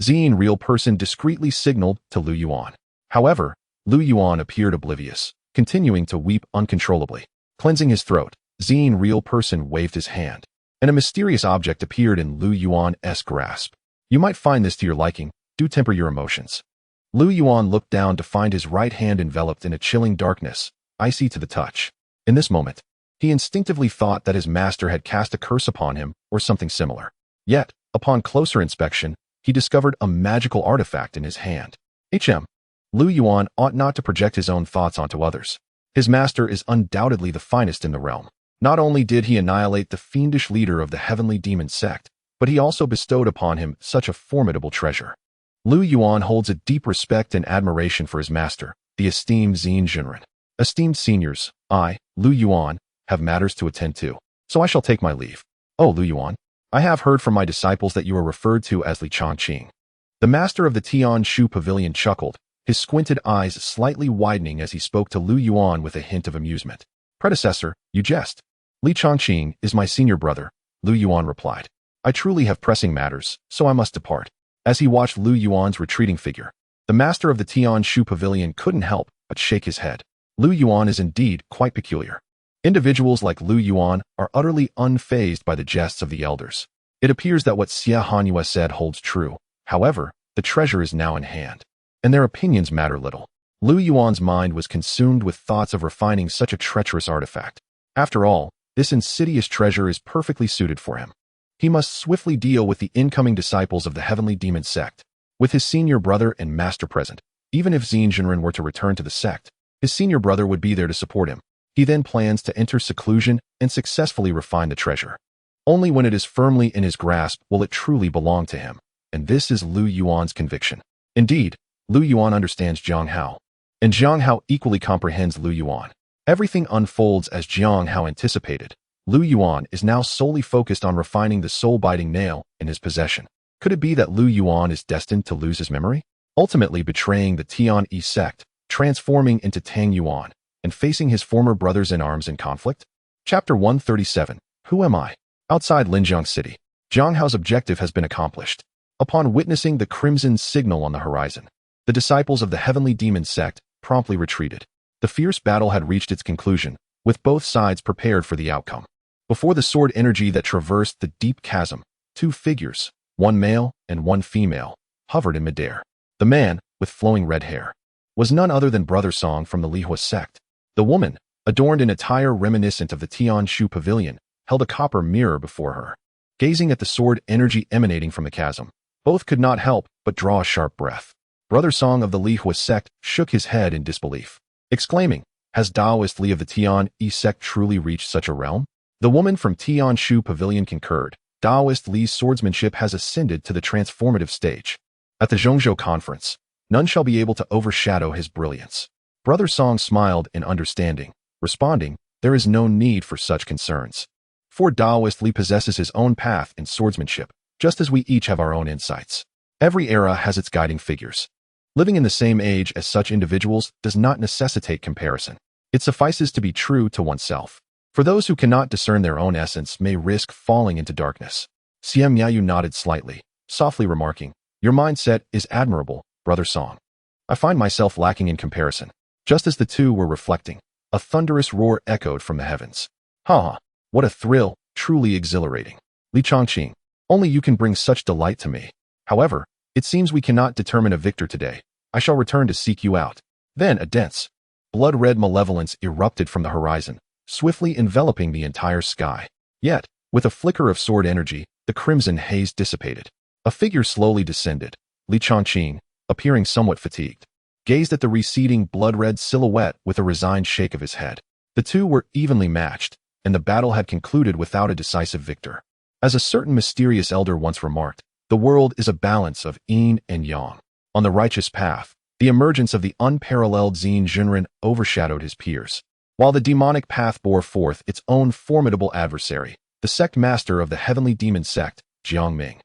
Zine real person discreetly signaled to Lu Yuan. However, Lu Yuan appeared oblivious, continuing to weep uncontrollably. Cleansing his throat, Zine real person waved his hand, and a mysterious object appeared in Lu Yuan's grasp. You might find this to your liking, do temper your emotions. Lu Yuan looked down to find his right hand enveloped in a chilling darkness, icy to the touch. In this moment, he instinctively thought that his master had cast a curse upon him or something similar. Yet, upon closer inspection, he discovered a magical artifact in his hand. Lu Yuan ought not to project his own thoughts onto others. His master is undoubtedly the finest in the realm. Not only did he annihilate the fiendish leader of the heavenly demon sect, but he also bestowed upon him such a formidable treasure. Lu Yuan holds a deep respect and admiration for his master, the esteemed Zine Jinren. Esteemed seniors, I, Lu Yuan, have matters to attend to, so I shall take my leave. Oh, Lu Yuan, I have heard from my disciples that you are referred to as Li Changqing. The master of the Tianyi pavilion chuckled, his squinted eyes slightly widening as he spoke to Lu Yuan with a hint of amusement. Predecessor, you jest. Li Changqing is my senior brother, Lu Yuan replied. I truly have pressing matters, so I must depart. As he watched Lu Yuan's retreating figure, the master of the Tianyi pavilion couldn't help but shake his head. Lu Yuan is indeed quite peculiar. Individuals like Lu Yuan are utterly unfazed by the jests of the elders. It appears that what Xie Hanyue said holds true. However, the treasure is now in hand, and their opinions matter little. Lu Yuan's mind was consumed with thoughts of refining such a treacherous artifact. After all, this insidious treasure is perfectly suited for him. He must swiftly deal with the incoming disciples of the heavenly demon sect. With his senior brother and master present, even if Zine Jinren were to return to the sect, his senior brother would be there to support him. He then plans to enter seclusion and successfully refine the treasure. Only when it is firmly in his grasp will it truly belong to him, and this is Lu Yuan's conviction. Indeed, Lu Yuan understands Jiang Hao, and Jiang Hao equally comprehends Lu Yuan. Everything unfolds as Jiang Hao anticipated. Lu Yuan is now solely focused on refining the soul-biting nail in his possession. Could it be that Lu Yuan is destined to lose his memory, ultimately betraying the Tianyi Sect, transforming into Tang Yuan, and facing his former brothers-in-arms in conflict? Chapter 137. Who am I? Outside Linjiang City, Jiang Hao's objective has been accomplished. Upon witnessing the crimson signal on the horizon, the disciples of the heavenly demon sect promptly retreated. The fierce battle had reached its conclusion, with both sides prepared for the outcome. Before the sword energy that traversed the deep chasm, two figures, one male and one female, hovered in midair. The man, with flowing red hair, was none other than Brother Song from the Lihua sect. The woman, adorned in attire reminiscent of the Tianyi pavilion, held a copper mirror before her. Gazing at the sword energy emanating from the chasm, both could not help but draw a sharp breath. Brother Song of the Lihua sect shook his head in disbelief, exclaiming, "Has Taoist Li of the Tianyi sect truly reached such a realm?" The woman from Tianyi pavilion concurred. Taoist Li's swordsmanship has ascended to the transformative stage. At the Zhongzhou conference, none shall be able to overshadow his brilliance. Brother Song smiled in understanding, responding, "There is no need for such concerns. For Taoist Li possesses his own path in swordsmanship, just as we each have our own insights. Every era has its guiding figures. Living in the same age as such individuals does not necessitate comparison. It suffices to be true to oneself. For those who cannot discern their own essence may risk falling into darkness. Xiang nodded slightly, softly remarking, "Your mindset is admirable, Brother Song. I find myself lacking in comparison." Just as the two were reflecting, a thunderous roar echoed from the heavens. "Ha! What a thrill, truly exhilarating. Li Chongqing, only you can bring such delight to me. However, it seems we cannot determine a victor today. I shall return to seek you out." Then a dense, blood-red malevolence erupted from the horizon, swiftly enveloping the entire sky. Yet, with a flicker of sword energy, the crimson haze dissipated. A figure slowly descended. Li Chongqing, appearing somewhat fatigued, gazed at the receding blood-red silhouette with a resigned shake of his head. The two were evenly matched, and the battle had concluded without a decisive victor. As a certain mysterious elder once remarked, the world is a balance of yin and yang. On the righteous path, the emergence of the unparalleled Xin Junren overshadowed his peers, while the demonic path bore forth its own formidable adversary, the sect master of the heavenly demon sect, Jiangming.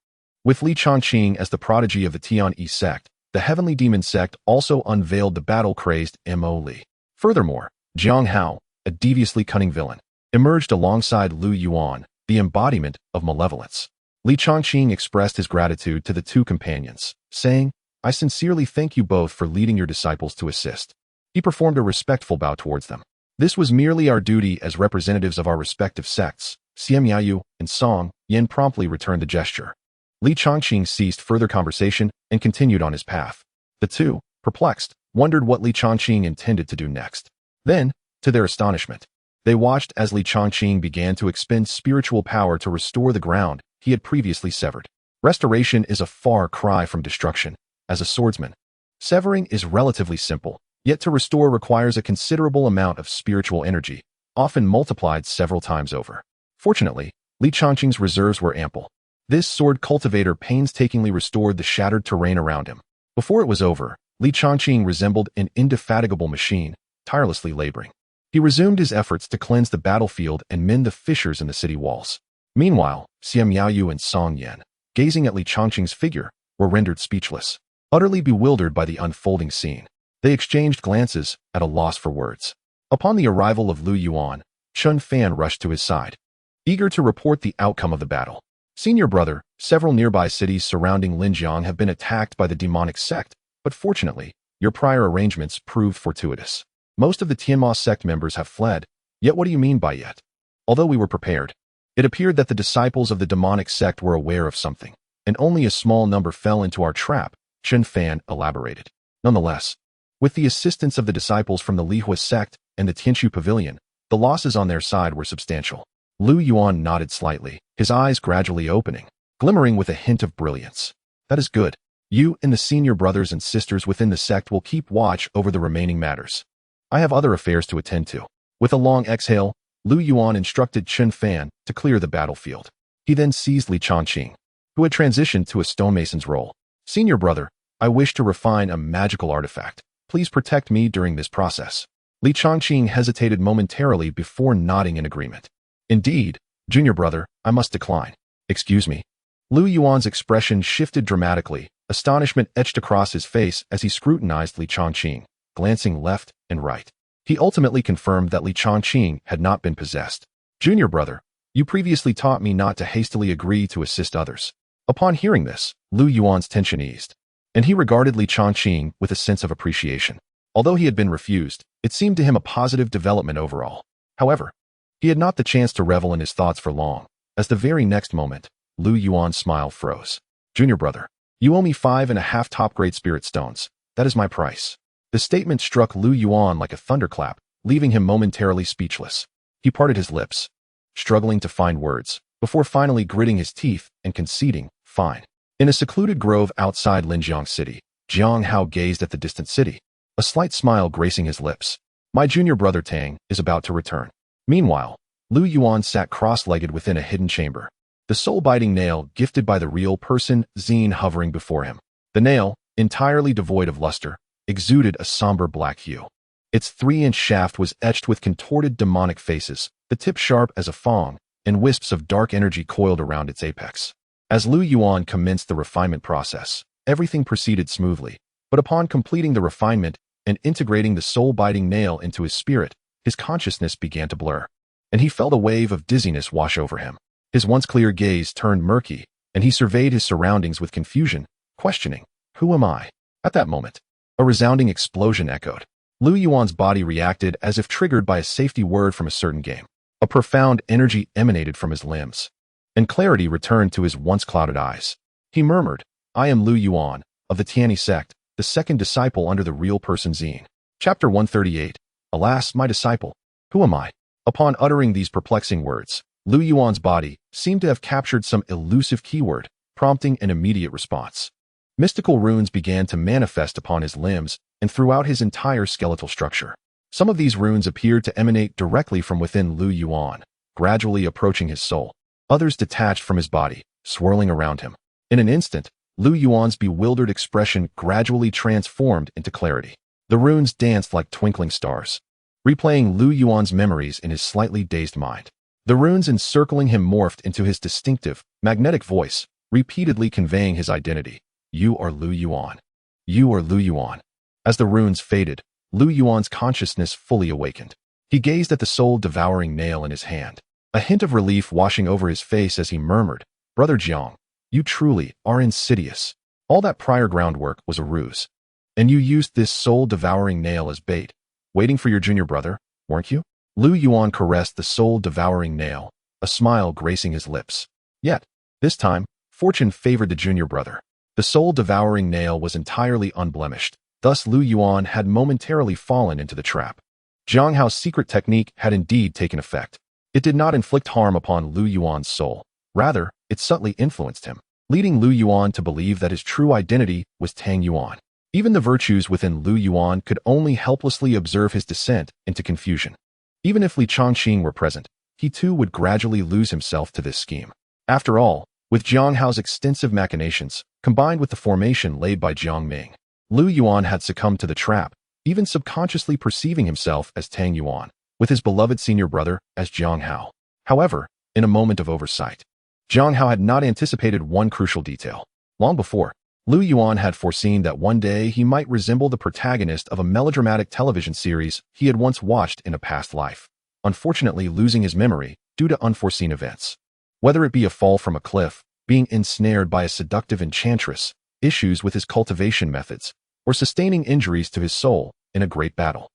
With Li Chongqing as the prodigy of the Tianyi Sect, the heavenly demon sect also unveiled the battle-crazed Mo Li. Furthermore, Jiang Hao, a deviously cunning villain, emerged alongside Lu Yuan, the embodiment of malevolence. Li Chongqing expressed his gratitude to the two companions, saying, "I sincerely thank you both for leading your disciples to assist." He performed a respectful bow towards them. "This was merely our duty as representatives of our respective sects." Xiang and Song Yin promptly returned the gesture. Li Chongqing ceased further conversation and continued on his path. The two, perplexed, wondered what Li Chongqing intended to do next. Then, to their astonishment, they watched as Li Chongqing began to expend spiritual power to restore the ground he had previously severed. Restoration is a far cry from destruction. As a swordsman, severing is relatively simple, yet to restore requires a considerable amount of spiritual energy, often multiplied several times over. Fortunately, Li Chongqing's reserves were ample. This sword cultivator painstakingly restored the shattered terrain around him. Before it was over, Li Chongqing resembled an indefatigable machine, tirelessly laboring. He resumed his efforts to cleanse the battlefield and mend the fissures in the city walls. Meanwhile, Xiang and Song Yan, gazing at Li Chongqing's figure, were rendered speechless, utterly bewildered by the unfolding scene. They exchanged glances, at a loss for words. Upon the arrival of Lu Yuan, Chun Fan rushed to his side, eager to report the outcome of the battle. "Senior brother, several nearby cities surrounding Linjiang have been attacked by the demonic sect, but fortunately, your prior arrangements proved fortuitous. Most of the Tianyi Sect members have fled, yet what do you mean by yet? Although we were prepared, it appeared that the disciples of the demonic sect were aware of something, and only a small number fell into our trap," Chun Fan elaborated. Nonetheless, with the assistance of the disciples from the Lihua sect and the Tianshu pavilion, the losses on their side were substantial. Lu Yuan nodded slightly, his eyes gradually opening, glimmering with a hint of brilliance. "That is good. You and the senior brothers and sisters within the sect will keep watch over the remaining matters. I have other affairs to attend to." With a long exhale, Lu Yuan instructed Chun Fan to clear the battlefield. He then seized Li Chongqing, who had transitioned to a stonemason's role. "Senior brother, I wish to refine a magical artifact. Please protect me during this process." Li Chongqing hesitated momentarily before nodding in agreement. "Indeed, junior brother, I must decline." "Excuse me." Lu Yuan's expression shifted dramatically, astonishment etched across his face as he scrutinized Li Chongqing, glancing left and right. He ultimately confirmed that Li Chongqing had not been possessed. "Junior brother, you previously taught me not to hastily agree to assist others." Upon hearing this, Lu Yuan's tension eased, and he regarded Li Chongqing with a sense of appreciation. Although he had been refused, it seemed to him a positive development overall. However, he had not the chance to revel in his thoughts for long, as the very next moment, Lu Yuan's smile froze. "Junior brother, you owe me 5.5 top-grade spirit stones. That is my price." The statement struck Lu Yuan like a thunderclap, leaving him momentarily speechless. He parted his lips, struggling to find words, before finally gritting his teeth and conceding, "Fine." In a secluded grove outside Linjiang City, Jiang Hao gazed at the distant city, a slight smile gracing his lips. "My junior brother Tang is about to return." Meanwhile, Lu Yuan sat cross-legged within a hidden chamber, the soul-biting nail gifted by the real person Xin hovering before him. The nail, entirely devoid of luster, exuded a somber black hue. Its 3-inch shaft was etched with contorted demonic faces, the tip sharp as a fong, and wisps of dark energy coiled around its apex. As Lu Yuan commenced the refinement process, everything proceeded smoothly, but upon completing the refinement and integrating the soul-biting nail into his spirit, his consciousness began to blur. and he felt a wave of dizziness wash over him. His once clear gaze turned murky, and he surveyed his surroundings with confusion, questioning, "Who am I?" At that moment, a resounding explosion echoed. Lu Yuan's body reacted as if triggered by a safety word from a certain game. A profound energy emanated from his limbs, and clarity returned to his once clouded eyes. He murmured, "I am Lu Yuan, of the Tianyi Sect, the second disciple under the real person Zine." Chapter 138. Alas, my disciple, who am I? Upon uttering these perplexing words, Lu Yuan's body seemed to have captured some elusive keyword, prompting an immediate response. Mystical runes began to manifest upon his limbs and throughout his entire skeletal structure. Some of these runes appeared to emanate directly from within Lu Yuan, gradually approaching his soul. Others detached from his body, swirling around him. In an instant, Lu Yuan's bewildered expression gradually transformed into clarity. The runes danced like twinkling stars, replaying Lu Yuan's memories in his slightly dazed mind. The runes encircling him morphed into his distinctive, magnetic voice, repeatedly conveying his identity. "You are Lu Yuan. You are Lu Yuan." As the runes faded, Lu Yuan's consciousness fully awakened. He gazed at the soul-devouring nail in his hand, a hint of relief washing over his face as he murmured, "Brother Jiang, you truly are insidious. All that prior groundwork was a ruse. And you used this soul-devouring nail as bait, waiting for your junior brother, weren't you?" Lu Yuan caressed the soul-devouring nail, a smile gracing his lips. Yet, this time, fortune favored the junior brother. The soul-devouring nail was entirely unblemished. Thus Lu Yuan had momentarily fallen into the trap. Jiang Hao's secret technique had indeed taken effect. It did not inflict harm upon Lu Yuan's soul. Rather, it subtly influenced him, leading Lu Yuan to believe that his true identity was Tang Yuan. Even the virtues within Lu Yuan could only helplessly observe his descent into confusion. Even if Li Changqing were present, he too would gradually lose himself to this scheme. After all, with Jiang Hao's extensive machinations, combined with the formation laid by Jiang Ming, Lu Yuan had succumbed to the trap, even subconsciously perceiving himself as Tang Yuan, with his beloved senior brother as Jiang Hao. However, in a moment of oversight, Jiang Hao had not anticipated one crucial detail. Long before, Lu Yuan had foreseen that one day he might resemble the protagonist of a melodramatic television series he had once watched in a past life, unfortunately losing his memory due to unforeseen events. Whether it be a fall from a cliff, being ensnared by a seductive enchantress, issues with his cultivation methods, or sustaining injuries to his soul in a great battle.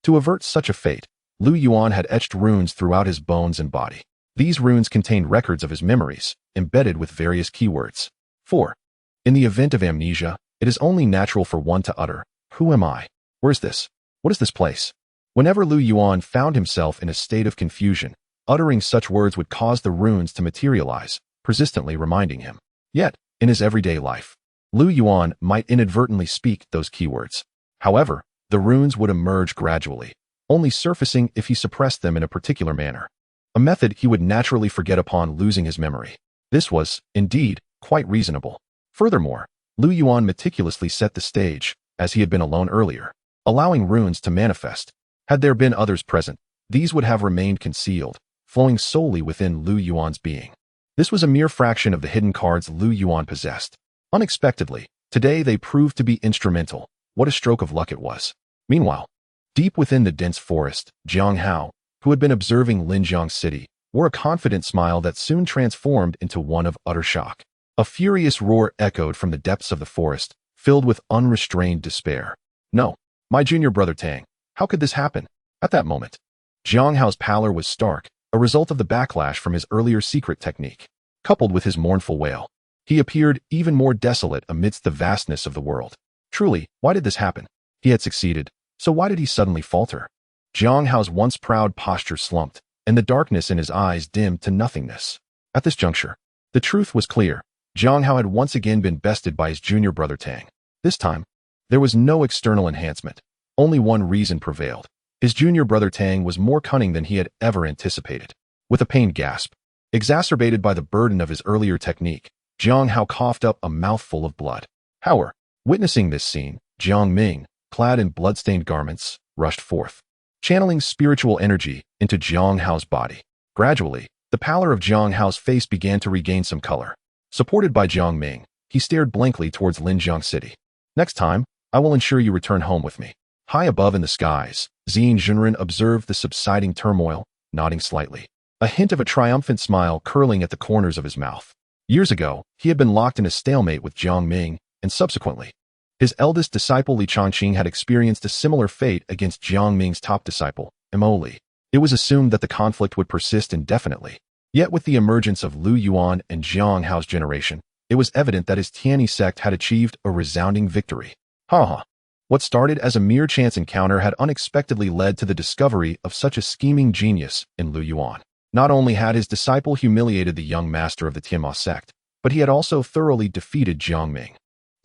To avert such a fate, Lu Yuan had etched runes throughout his bones and body. These runes contained records of his memories, embedded with various keywords. 4. In the event of amnesia, it is only natural for one to utter, "Who am I? Where is this? What is this place?" Whenever Lu Yuan found himself in a state of confusion, uttering such words would cause the runes to materialize, persistently reminding him. Yet, in his everyday life, Lu Yuan might inadvertently speak those keywords. However, the runes would emerge gradually, only surfacing if he suppressed them in a particular manner, a method he would naturally forget upon losing his memory. This was, indeed, quite reasonable. Furthermore, Lu Yuan meticulously set the stage, as he had been alone earlier, allowing runes to manifest. Had there been others present, these would have remained concealed, flowing solely within Lu Yuan's being. This was a mere fraction of the hidden cards Lu Yuan possessed. Unexpectedly, today they proved to be instrumental. What a stroke of luck it was. Meanwhile, deep within the dense forest, Jiang Hao, who had been observing Linjiang City, wore a confident smile that soon transformed into one of utter shock. A furious roar echoed from the depths of the forest, filled with unrestrained despair. "No, my junior brother Tang, how could this happen?" At that moment, Jiang Hao's pallor was stark, a result of the backlash from his earlier secret technique. Coupled with his mournful wail, he appeared even more desolate amidst the vastness of the world. Truly, why did this happen? He had succeeded, so why did he suddenly falter? Jiang Hao's once proud posture slumped, and the darkness in his eyes dimmed to nothingness. At this juncture, the truth was clear. Jiang Hao had once again been bested by his junior brother Tang. This time, there was no external enhancement. Only one reason prevailed. His junior brother Tang was more cunning than he had ever anticipated. With a pained gasp, exacerbated by the burden of his earlier technique, Jiang Hao coughed up a mouthful of blood. However, witnessing this scene, Jiang Ming, clad in blood-stained garments, rushed forth, channeling spiritual energy into Jiang Hao's body. Gradually, the pallor of Jiang Hao's face began to regain some color. Supported by Jiang Ming, he stared blankly towards Linjiang City. "Next time, I will ensure you return home with me." High above in the skies, Zine Junren observed the subsiding turmoil, nodding slightly, a hint of a triumphant smile curling at the corners of his mouth. Years ago, he had been locked in a stalemate with Jiang Ming, and subsequently, his eldest disciple Li Changqing had experienced a similar fate against Jiang Ming's top disciple, Mo Li. It was assumed that the conflict would persist indefinitely. Yet with the emergence of Lu Yuan and Jiang Hao's generation, it was evident that his Tianyi Sect had achieved a resounding victory. What started as a mere chance encounter had unexpectedly led to the discovery of such a scheming genius in Lu Yuan. Not only had his disciple humiliated the young master of the Tianyi Sect, but he had also thoroughly defeated Jiang Ming.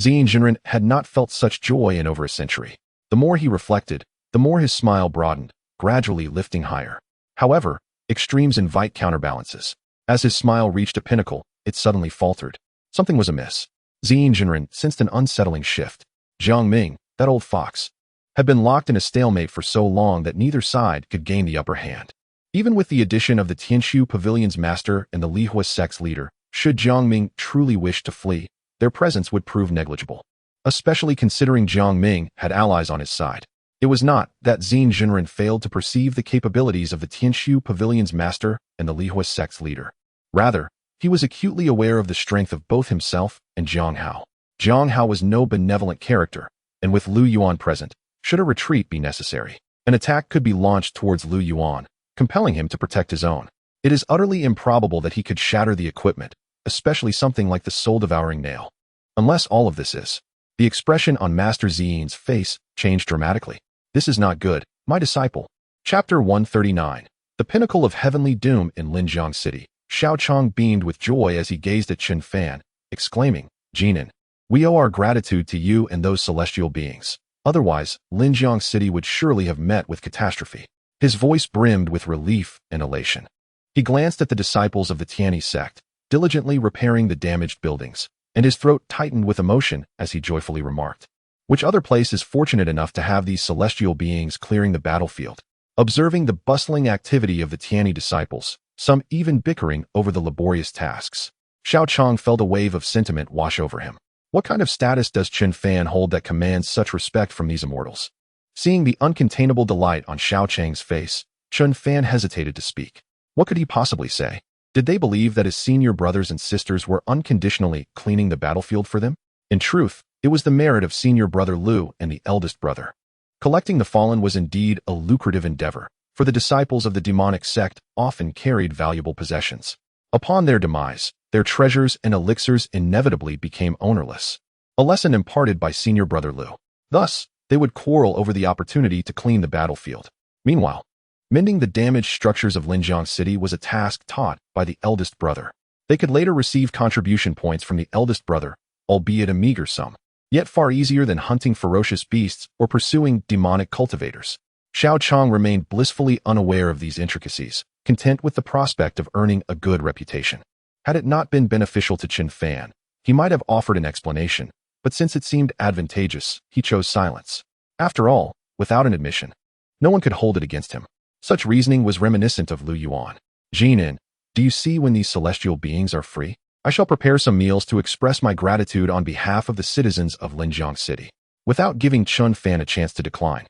Ziyin Jinren had not felt such joy in over a century. The more he reflected, the more his smile broadened, gradually lifting higher. However, extremes invite counterbalances. As his smile reached a pinnacle, it suddenly faltered. Something was amiss. Ziyin Jinren sensed an unsettling shift. Jiang Ming, that old fox, had been locked in a stalemate for so long that neither side could gain the upper hand. Even with the addition of the Tianshu Pavilion's master and the Lihua Sect's leader, should Jiang Ming truly wish to flee, their presence would prove negligible. Especially considering Jiang Ming had allies on his side. It was not that Ziyin Jinren failed to perceive the capabilities of the Tianshu Pavilion's master and the Lihua Sect's leader. Rather, he was acutely aware of the strength of both himself and Jiang Hao. Jiang Hao was no benevolent character, and with Lu Yuan present, should a retreat be necessary, an attack could be launched towards Lu Yuan, compelling him to protect his own. It is utterly improbable that he could shatter the equipment, especially something like the soul-devouring nail. Unless all of this is. The expression on Master Ziyin's face changed dramatically. This is not good, my disciple. Chapter 139. The pinnacle of heavenly doom in Linjiang City. Xiao Chong beamed with joy as he gazed at Chen Fan, exclaiming, Jinan, we owe our gratitude to you and those celestial beings. Otherwise, Linjiang City would surely have met with catastrophe. His voice brimmed with relief and elation. He glanced at the disciples of the Tianyi Sect, diligently repairing the damaged buildings, and his throat tightened with emotion as he joyfully remarked, which other place is fortunate enough to have these celestial beings clearing the battlefield? Observing the bustling activity of the Tianyi disciples, some even bickering over the laborious tasks, Xiao Chong felt a wave of sentiment wash over him. What kind of status does Chen Fan hold that commands such respect from these immortals? Seeing the uncontainable delight on Xiao Chang's face, Chen Fan hesitated to speak. What could he possibly say? Did they believe that his senior brothers and sisters were unconditionally cleaning the battlefield for them? In truth, it was the merit of senior brother Lu and the eldest brother. Collecting the fallen was indeed a lucrative endeavor, for the disciples of the demonic sect often carried valuable possessions. Upon their demise, their treasures and elixirs inevitably became ownerless, a lesson imparted by senior brother Lu. Thus, they would quarrel over the opportunity to clean the battlefield. Meanwhile, mending the damaged structures of Linjiang City was a task taught by the eldest brother. They could later receive contribution points from the eldest brother, albeit a meager sum, yet far easier than hunting ferocious beasts or pursuing demonic cultivators. Xiao Chong remained blissfully unaware of these intricacies, content with the prospect of earning a good reputation. Had it not been beneficial to Chen Fan, he might have offered an explanation, but since it seemed advantageous, he chose silence. After all, without an admission, no one could hold it against him. Such reasoning was reminiscent of Lu Yuan. Jinan, do you see when these celestial beings are free? I shall prepare some meals to express my gratitude on behalf of the citizens of Linjiang City. Without giving Chen Fan a chance to decline,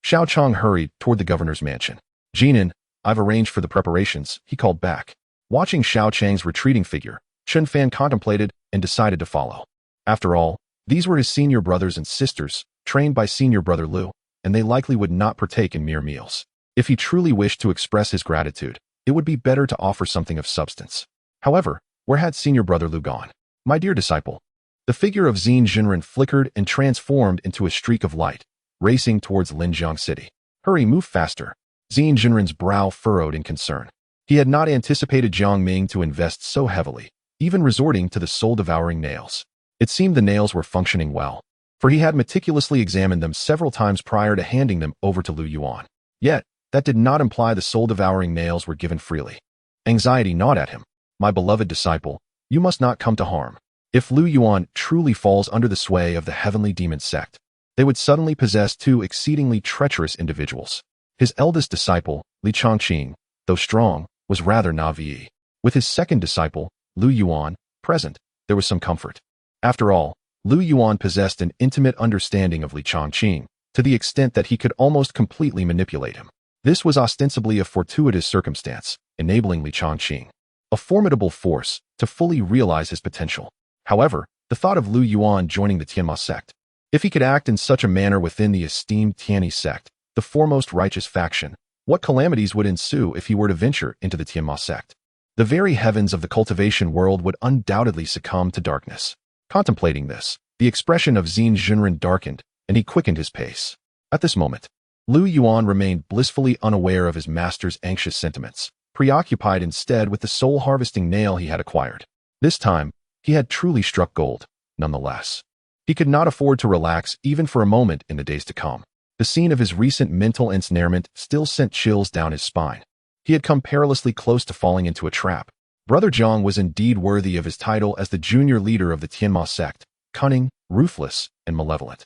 Xiao Chong hurried toward the governor's mansion. Jinan, I've arranged for the preparations, he called back. Watching Xiao Chang's retreating figure, Chen Fan contemplated and decided to follow. After all, these were his senior brothers and sisters, trained by senior brother Lu, and they likely would not partake in mere meals. If he truly wished to express his gratitude, it would be better to offer something of substance. However, where had senior brother Lu gone? My dear disciple. The figure of Ziyin Jinren flickered and transformed into a streak of light, racing towards Linjiang City. Hurry, move faster. Ziyin Jinren's brow furrowed in concern. He had not anticipated Jiang Ming to invest so heavily, even resorting to the soul-devouring nails. It seemed the nails were functioning well, for he had meticulously examined them several times prior to handing them over to Lu Yuan. Yet, that did not imply the soul-devouring nails were given freely. Anxiety gnawed at him. My beloved disciple, you must not come to harm. If Lu Yuan truly falls under the sway of the heavenly demon sect, they would suddenly possess two exceedingly treacherous individuals. His eldest disciple, Li Changqing, though strong, was rather naive. With his second disciple, Lu Yuan, present, there was some comfort. After all, Lu Yuan possessed an intimate understanding of Li Changqing, to the extent that he could almost completely manipulate him. This was ostensibly a fortuitous circumstance, enabling Li Changqing, a formidable force, to fully realize his potential. However, the thought of Lu Yuan joining the Tianyi Sect, if he could act in such a manner within the esteemed Tianyi Sect, the foremost righteous faction, what calamities would ensue if he were to venture into the Tianyi Sect? The very heavens of the cultivation world would undoubtedly succumb to darkness. Contemplating this, the expression of Xin Zhenren darkened, and he quickened his pace. At this moment, Lu Yuan remained blissfully unaware of his master's anxious sentiments, preoccupied instead with the soul-harvesting nail he had acquired. This time, he had truly struck gold, nonetheless. He could not afford to relax even for a moment in the days to come. The scene of his recent mental ensnarement still sent chills down his spine. He had come perilously close to falling into a trap. Brother Zhang was indeed worthy of his title as the junior leader of the Tianyi Sect, cunning, ruthless, and malevolent.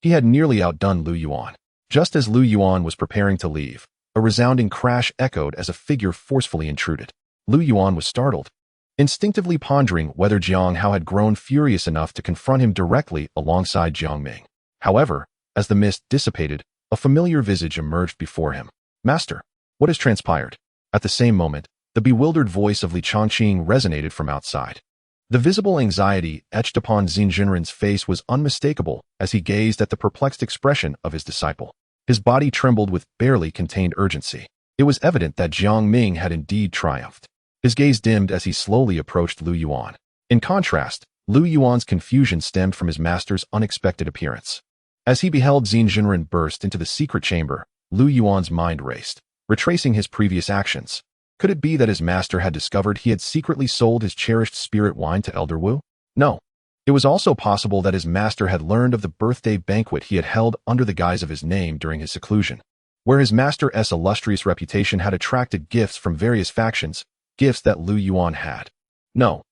He had nearly outdone Lu Yuan. Just as Lu Yuan was preparing to leave, a resounding crash echoed as a figure forcefully intruded. Lu Yuan was startled, instinctively pondering whether Jiang Hao had grown furious enough to confront him directly alongside Jiang Ming. However, as the mist dissipated, a familiar visage emerged before him. "Master, what has transpired?" At the same moment, the bewildered voice of Li Changqing resonated from outside. The visible anxiety etched upon Xin Zhenren's face was unmistakable as he gazed at the perplexed expression of his disciple. His body trembled with barely contained urgency. It was evident that Jiang Ming had indeed triumphed. His gaze dimmed as he slowly approached Lu Yuan. In contrast, Lu Yuan's confusion stemmed from his master's unexpected appearance. As he beheld Xin Zhenren burst into the secret chamber, Lu Yuan's mind raced, retracing his previous actions. Could it be that his master had discovered he had secretly sold his cherished spirit wine to Elder Wu? No. It was also possible that his master had learned of the birthday banquet he had held under the guise of his name during his seclusion, where his master's illustrious reputation had attracted gifts from various factions, gifts that Lu Yuan had. No,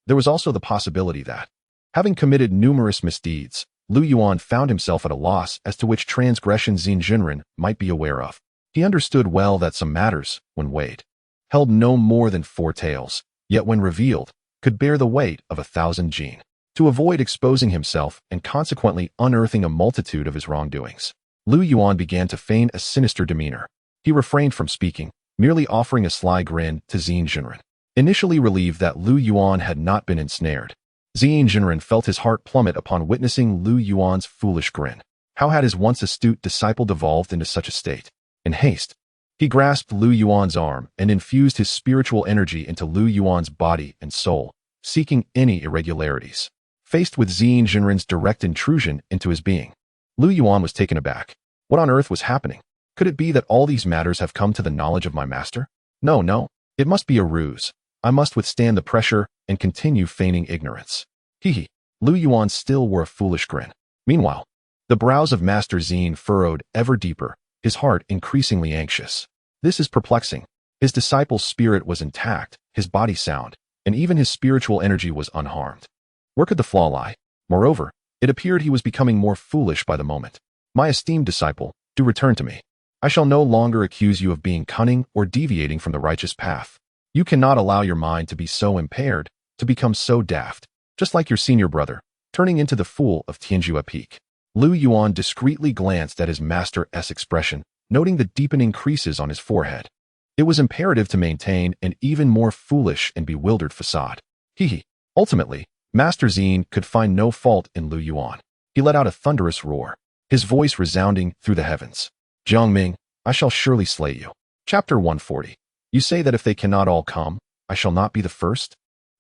there was also the possibility that, having committed numerous misdeeds, Lu Yuan found himself at a loss as to which transgression Xin Zhenren might be aware of. He understood well that some matters, when weighed, held no more than 4 taels, yet when revealed, could bear the weight of 1,000 jin. To avoid exposing himself and consequently unearthing a multitude of his wrongdoings, Lu Yuan began to feign a sinister demeanor. He refrained from speaking, merely offering a sly grin to Xin Zhenren. Initially relieved that Lu Yuan had not been ensnared, Xin Zhenren felt his heart plummet upon witnessing Lu Yuan's foolish grin. How had his once astute disciple devolved into such a state? In haste, he grasped Lu Yuan's arm and infused his spiritual energy into Lu Yuan's body and soul, seeking any irregularities. Faced with Xin Zhenren's direct intrusion into his being, Lu Yuan was taken aback. What on earth was happening? Could it be that all these matters have come to the knowledge of my master? No, it must be a ruse. I must withstand the pressure and continue feigning ignorance. Hee. Lu Yuan still wore a foolish grin. Meanwhile, the brows of Master Xin furrowed ever deeper, his heart increasingly anxious. This is perplexing. His disciple's spirit was intact, his body sound, and even his spiritual energy was unharmed. Where could the flaw lie? Moreover, it appeared he was becoming more foolish by the moment. My esteemed disciple, do return to me. I shall no longer accuse you of being cunning or deviating from the righteous path. You cannot allow your mind to be so impaired, to become so daft, just like your senior brother, turning into the fool of Tianjua Peak. Lu Yuan discreetly glanced at his master's expression, noting the deepening creases on his forehead. It was imperative to maintain an even more foolish and bewildered facade. Ultimately, Master Xin could find no fault in Lu Yuan. He let out a thunderous roar, his voice resounding through the heavens. Jiang Ming, I shall surely slay you. Chapter 140. You say that if they cannot all come, I shall not be the first?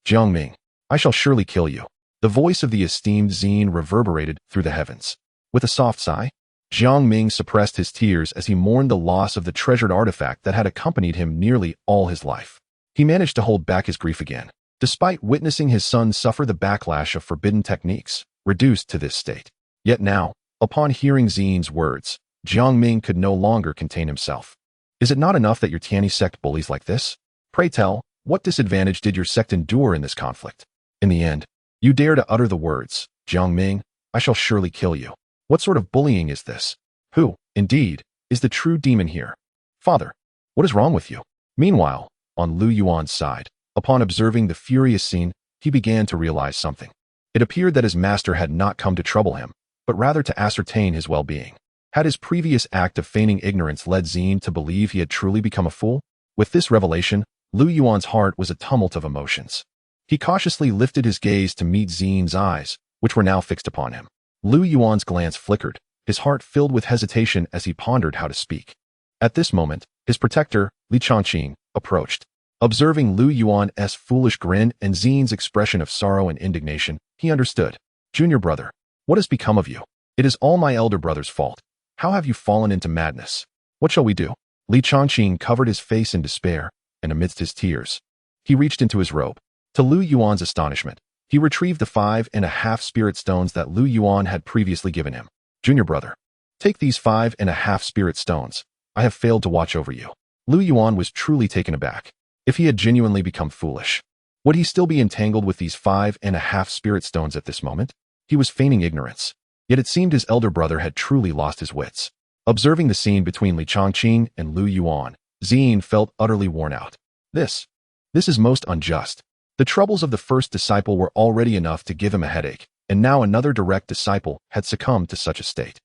Jiang Ming, I shall surely kill you. The voice of the esteemed Xin reverberated through the heavens. With a soft sigh, Jiang Ming suppressed his tears as he mourned the loss of the treasured artifact that had accompanied him nearly all his life. He managed to hold back his grief again, despite witnessing his son suffer the backlash of forbidden techniques, reduced to this state. Yet now, upon hearing Xin's words, Jiang Ming could no longer contain himself. Is it not enough that your Tianyi Sect bullies like this? Pray tell, what disadvantage did your sect endure in this conflict? In the end, you dare to utter the words, Jiang Ming, I shall surely kill you. What sort of bullying is this? Who, indeed, is the true demon here? Father, what is wrong with you? Meanwhile, on Lu Yuan's side, upon observing the furious scene, he began to realize something. It appeared that his master had not come to trouble him, but rather to ascertain his well-being. Had his previous act of feigning ignorance led Xin to believe he had truly become a fool? With this revelation, Lu Yuan's heart was a tumult of emotions. He cautiously lifted his gaze to meet Xin's eyes, which were now fixed upon him. Lu Yuan's glance flickered, his heart filled with hesitation as he pondered how to speak. At this moment, his protector, Li Chongqing, approached. Observing Lu Yuan's foolish grin and Xin's expression of sorrow and indignation, he understood. Junior brother, what has become of you? It is all my elder brother's fault. How have you fallen into madness? What shall we do? Li Chongqing covered his face in despair, and amidst his tears, he reached into his robe. To Lu Yuan's astonishment, he retrieved the 5.5 spirit stones that Lu Yuan had previously given him. Junior brother, take these 5.5 spirit stones. I have failed to watch over you. Lu Yuan was truly taken aback. If he had genuinely become foolish, would he still be entangled with these 5.5 spirit stones at this moment? He was feigning ignorance. Yet it seemed his elder brother had truly lost his wits. Observing the scene between Li Chongqing and Lu Yuan, Xin felt utterly worn out. This is most unjust. The troubles of the first disciple were already enough to give him a headache, and now another direct disciple had succumbed to such a state.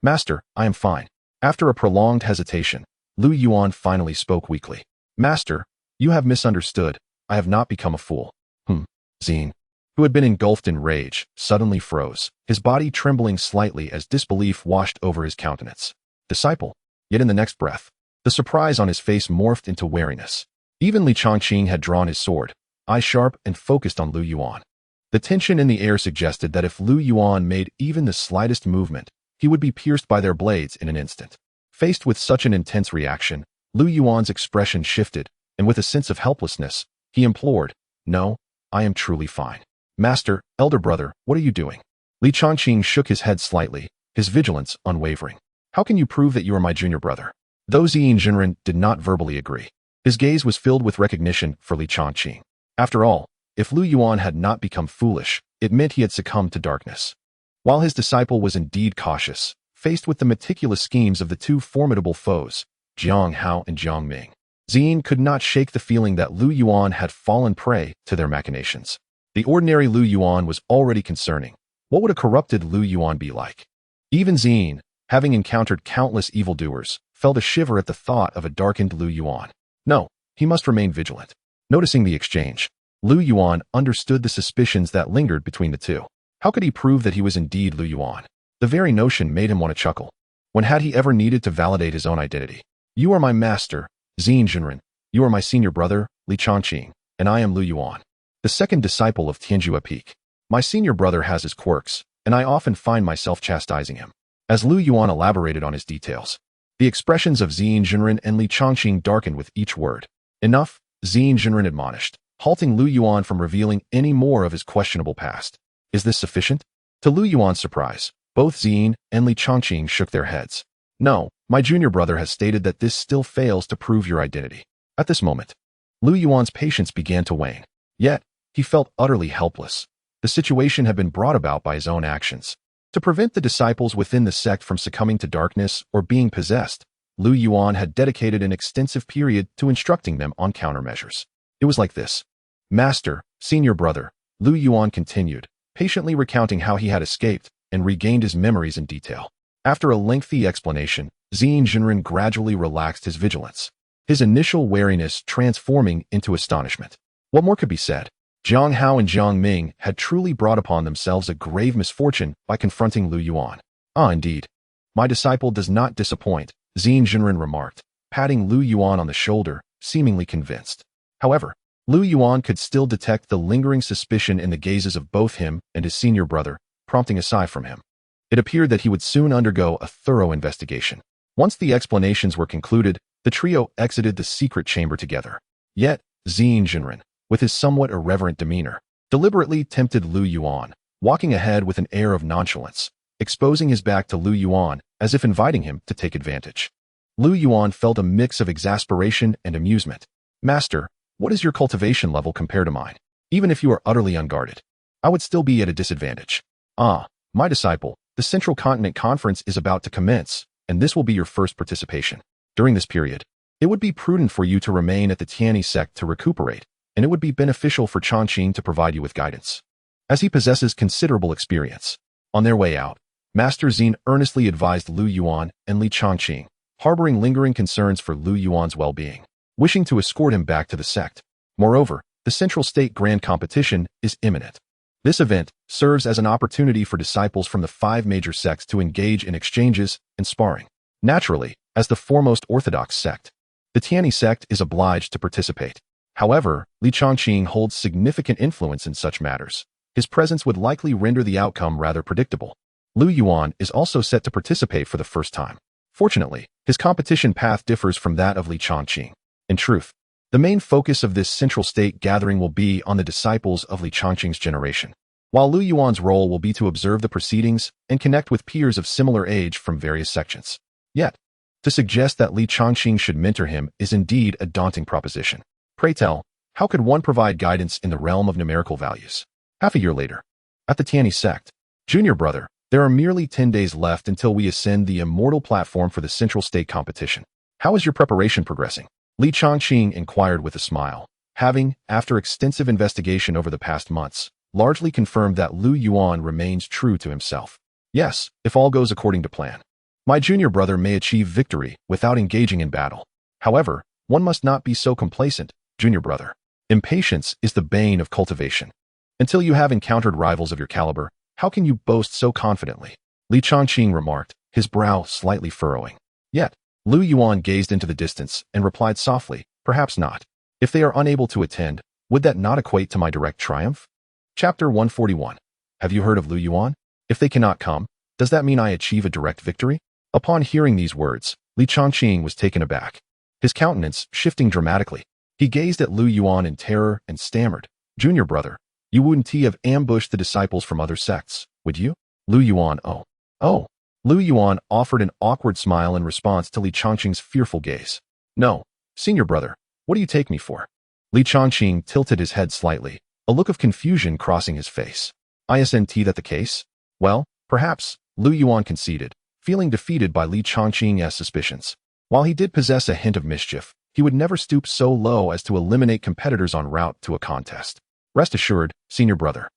Master, I am fine. After a prolonged hesitation, Lu Yuan finally spoke weakly. Master, you have misunderstood. I have not become a fool. Xin, who had been engulfed in rage, suddenly froze, his body trembling slightly as disbelief washed over his countenance. Disciple. Yet in the next breath, the surprise on his face morphed into wariness. Even Li Chongqing had drawn his sword, eyes sharp and focused on Lu Yuan. The tension in the air suggested that if Lu Yuan made even the slightest movement, he would be pierced by their blades in an instant. Faced with such an intense reaction, Lu Yuan's expression shifted, and with a sense of helplessness, he implored, No, I am truly fine. Master, elder brother, what are you doing? Li Chongqing shook his head slightly, his vigilance unwavering. How can you prove that you are my junior brother? Though Jinren did not verbally agree, his gaze was filled with recognition for Li Chongqing. After all, if Lu Yuan had not become foolish, it meant he had succumbed to darkness. While his disciple was indeed cautious, faced with the meticulous schemes of the two formidable foes, Jiang Hao and Jiang Ming, Xin could not shake the feeling that Lu Yuan had fallen prey to their machinations. The ordinary Lu Yuan was already concerning. What would a corrupted Lu Yuan be like? Even Xin, having encountered countless evildoers, felt a shiver at the thought of a darkened Lu Yuan. No, he must remain vigilant. Noticing the exchange, Lu Yuan understood the suspicions that lingered between the two. How could he prove that he was indeed Lu Yuan? The very notion made him want to chuckle. When had he ever needed to validate his own identity? You are my master, Jinren. You are my senior brother, Li Chongqing, and I am Lu Yuan, the second disciple of Tianyi Sect. My senior brother has his quirks, and I often find myself chastising him. As Lu Yuan elaborated on his details, the expressions of Jinren and Li Chongqing darkened with each word. Enough, Jinren admonished, halting Lu Yuan from revealing any more of his questionable past. Is this sufficient? To Lu Yuan's surprise, both Xin and Li Chongqing shook their heads. No, my junior brother has stated that this still fails to prove your identity. At this moment, Lu Yuan's patience began to wane. Yet, he felt utterly helpless. The situation had been brought about by his own actions. To prevent the disciples within the sect from succumbing to darkness or being possessed, Lu Yuan had dedicated an extensive period to instructing them on countermeasures. It was like this. Master, senior brother, Lu Yuan continued, patiently recounting how he had escaped and regained his memories in detail. After a lengthy explanation, Jinren gradually relaxed his vigilance, his initial wariness transforming into astonishment. What more could be said? Jiang Hao and Jiang Ming had truly brought upon themselves a grave misfortune by confronting Lu Yuan. Indeed. My disciple does not disappoint, Jinren remarked, patting Lu Yuan on the shoulder, seemingly convinced. However, Lu Yuan could still detect the lingering suspicion in the gazes of both him and his senior brother, prompting a sigh from him. It appeared that he would soon undergo a thorough investigation. Once the explanations were concluded, the trio exited the secret chamber together. Yet, Jinren, with his somewhat irreverent demeanor, deliberately tempted Lu Yuan, walking ahead with an air of nonchalance, exposing his back to Lu Yuan as if inviting him to take advantage. Lu Yuan felt a mix of exasperation and amusement. Master, what is your cultivation level compared to mine? Even if you are utterly unguarded, I would still be at a disadvantage. My disciple, the Central Continent Conference is about to commence, and this will be your first participation. During this period, it would be prudent for you to remain at the Tianyi Sect to recuperate, and it would be beneficial for Chongqing to provide you with guidance, as he possesses considerable experience. On their way out, Master Xin earnestly advised Lu Yuan and Li Chongqing, harboring lingering concerns for Lu Yuan's well-being, wishing to escort him back to the sect. Moreover, the Central State Grand Competition is imminent. This event serves as an opportunity for disciples from the 5 major sects to engage in exchanges and sparring. Naturally, as the foremost orthodox sect, the Tianyi Sect is obliged to participate. However, Li Chongqing holds significant influence in such matters. His presence would likely render the outcome rather predictable. Lu Yuan is also set to participate for the first time. Fortunately, his competition path differs from that of Li Chongqing. In truth, the main focus of this Central State gathering will be on the disciples of Li Chongqing's generation, while Lu Yuan's role will be to observe the proceedings and connect with peers of similar age from various sections. Yet, to suggest that Li Chongqing should mentor him is indeed a daunting proposition. Pray tell, how could one provide guidance in the realm of numerical values? Half a year later, at the Tianyi Sect, Junior Brother, there are merely 10 days left until we ascend the immortal platform for the Central State competition. How is your preparation progressing? Li Chongqing inquired with a smile, having, after extensive investigation over the past months, largely confirmed that Lu Yuan remains true to himself. Yes, if all goes according to plan. My junior brother may achieve victory without engaging in battle. However, one must not be so complacent, junior brother. Impatience is the bane of cultivation. Until you have encountered rivals of your caliber, how can you boast so confidently? Li Chongqing remarked, his brow slightly furrowing. Yet, Lu Yuan gazed into the distance and replied softly, perhaps not. If they are unable to attend, would that not equate to my direct triumph? Chapter 141. Have you heard of Lu Yuan? If they cannot come, does that mean I achieve a direct victory? Upon hearing these words, Li Chongqing was taken aback, his countenance shifting dramatically. He gazed at Lu Yuan in terror and stammered, Junior brother, you wouldn't have ambushed the disciples from other sects, would you? Lu Yuan, oh. Lu Yuan offered an awkward smile in response to Li Chongqing's fearful gaze. No, senior brother, what do you take me for? Li Chongqing tilted his head slightly, a look of confusion crossing his face. Isn't that the case? Well, perhaps, Lu Yuan conceded, feeling defeated by Li Chongqing's suspicions. While he did possess a hint of mischief, he would never stoop so low as to eliminate competitors en route to a contest. Rest assured, senior brother.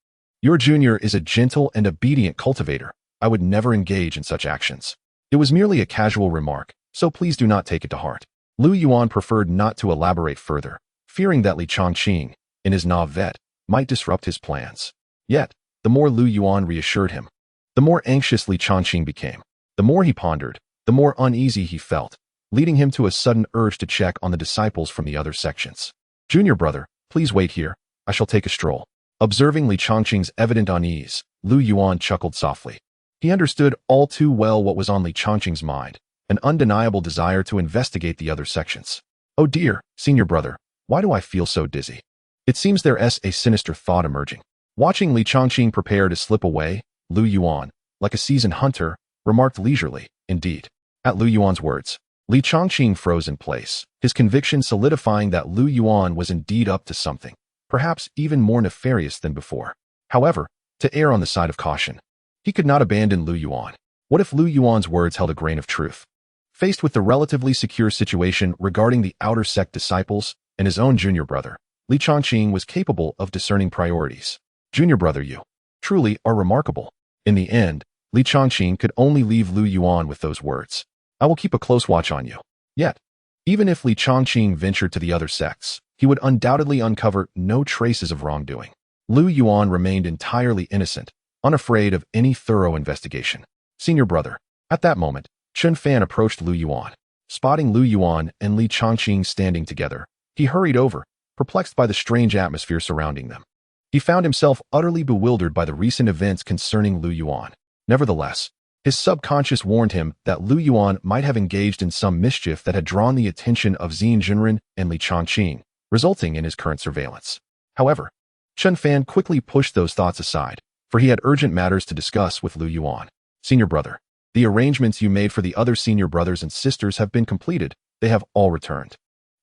Your junior is a gentle and obedient cultivator. I would never engage in such actions. It was merely a casual remark, so please do not take it to heart. Lu Yuan preferred not to elaborate further, fearing that Li Chongqing, in his navet, might disrupt his plans. Yet, the more Lu Yuan reassured him, the more anxious Li Chongqing became. The more he pondered, the more uneasy he felt, leading him to a sudden urge to check on the disciples from the other sections. Junior brother, please wait here. I shall take a stroll. Observing Li Chongqing's evident unease, Lu Yuan chuckled softly. He understood all too well what was on Li Chongqing's mind, an undeniable desire to investigate the other sections. Oh dear, senior brother, why do I feel so dizzy? It seems there's a sinister thought emerging. Watching Li Chongqing prepare to slip away, Lu Yuan, like a seasoned hunter, remarked leisurely, indeed. At Lu Yuan's words, Li Chongqing froze in place, his conviction solidifying that Lu Yuan was indeed up to something, perhaps even more nefarious than before. However, to err on the side of caution, he could not abandon Lu Yuan. What if Lu Yuan's words held a grain of truth? Faced with the relatively secure situation regarding the outer sect disciples and his own junior brother, Li Chongqing was capable of discerning priorities. Junior brother, you truly are remarkable. In the end, Li Chongqing could only leave Lu Yuan with those words. I will keep a close watch on you. Yet, even if Li Chongqing ventured to the other sects, he would undoubtedly uncover no traces of wrongdoing. Lu Yuan remained entirely innocent, unafraid of any thorough investigation. Senior brother. At that moment, Chen Fan approached Lu Yuan. Spotting Lu Yuan and Li Chongqing standing together, he hurried over, perplexed by the strange atmosphere surrounding them. He found himself utterly bewildered by the recent events concerning Lu Yuan. Nevertheless, his subconscious warned him that Lu Yuan might have engaged in some mischief that had drawn the attention of Xin Jinren and Li Chongqing, resulting in his current surveillance. However, Chen Fan quickly pushed those thoughts aside, for he had urgent matters to discuss with Lu Yuan. Senior brother, the arrangements you made for the other senior brothers and sisters have been completed. They have all returned.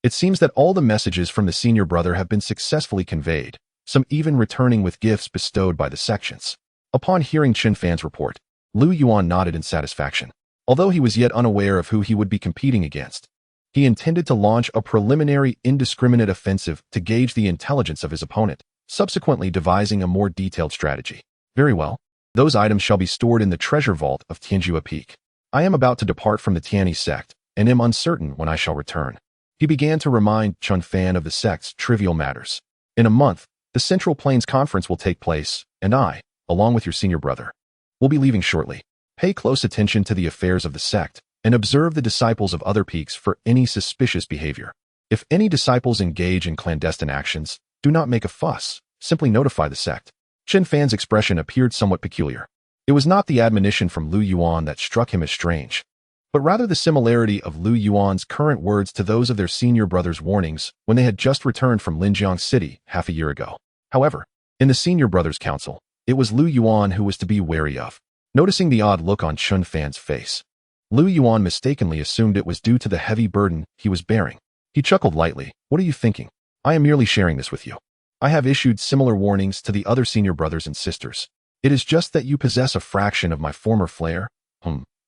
It seems that all the messages from the senior brother have been successfully conveyed, some even returning with gifts bestowed by the sections. Upon hearing Chen Fan's report, Lu Yuan nodded in satisfaction. Although he was yet unaware of who he would be competing against, he intended to launch a preliminary indiscriminate offensive to gauge the intelligence of his opponent, subsequently devising a more detailed strategy. Very well. Those items shall be stored in the treasure vault of Tianyi Peak. I am about to depart from the Tianyi Sect, and am uncertain when I shall return. He began to remind Chun Fan of the sect's trivial matters. In a month, the Central Plains Conference will take place, and I, along with your senior brother, will be leaving shortly. Pay close attention to the affairs of the sect, and observe the disciples of other peaks for any suspicious behavior. If any disciples engage in clandestine actions, do not make a fuss, simply notify the sect. Chun Fan's expression appeared somewhat peculiar. It was not the admonition from Lu Yuan that struck him as strange, but rather the similarity of Lu Yuan's current words to those of their senior brother's warnings when they had just returned from Linjiang City half a year ago. However, in the senior brother's council, it was Lu Yuan who was to be wary of. Noticing the odd look on Chun Fan's face, Lu Yuan mistakenly assumed it was due to the heavy burden he was bearing. He chuckled lightly. What are you thinking? I am merely sharing this with you. I have issued similar warnings to the other senior brothers and sisters. It is just that you possess a fraction of my former flair,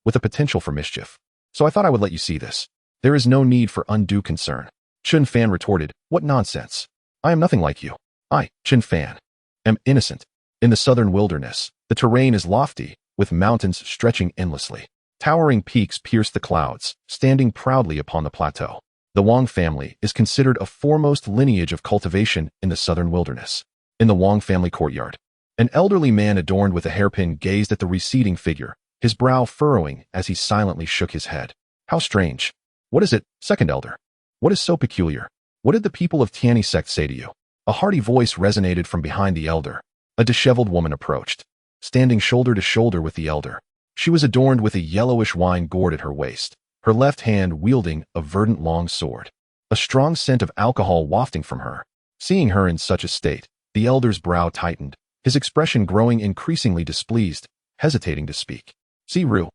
with a potential for mischief. So I thought I would let you see this. There is no need for undue concern. Chun Fan retorted, what nonsense. I am nothing like you. I, Chun Fan, am innocent. In the southern wilderness, the terrain is lofty, with mountains stretching endlessly. Towering peaks pierce the clouds, standing proudly upon the plateau. The Wang family is considered a foremost lineage of cultivation in the southern wilderness. In the Wang family courtyard, an elderly man adorned with a hairpin gazed at the receding figure, his brow furrowing as he silently shook his head. How strange. What is it, second elder? What is so peculiar? What did the people of Tianyi Sect say to you? A hearty voice resonated from behind the elder. A disheveled woman approached, standing shoulder to shoulder with the elder. She was adorned with a yellowish wine gourd at her waist, her left hand wielding a verdant long sword. A strong scent of alcohol wafting from her. Seeing her in such a state, the elder's brow tightened, his expression growing increasingly displeased, hesitating to speak. Siru,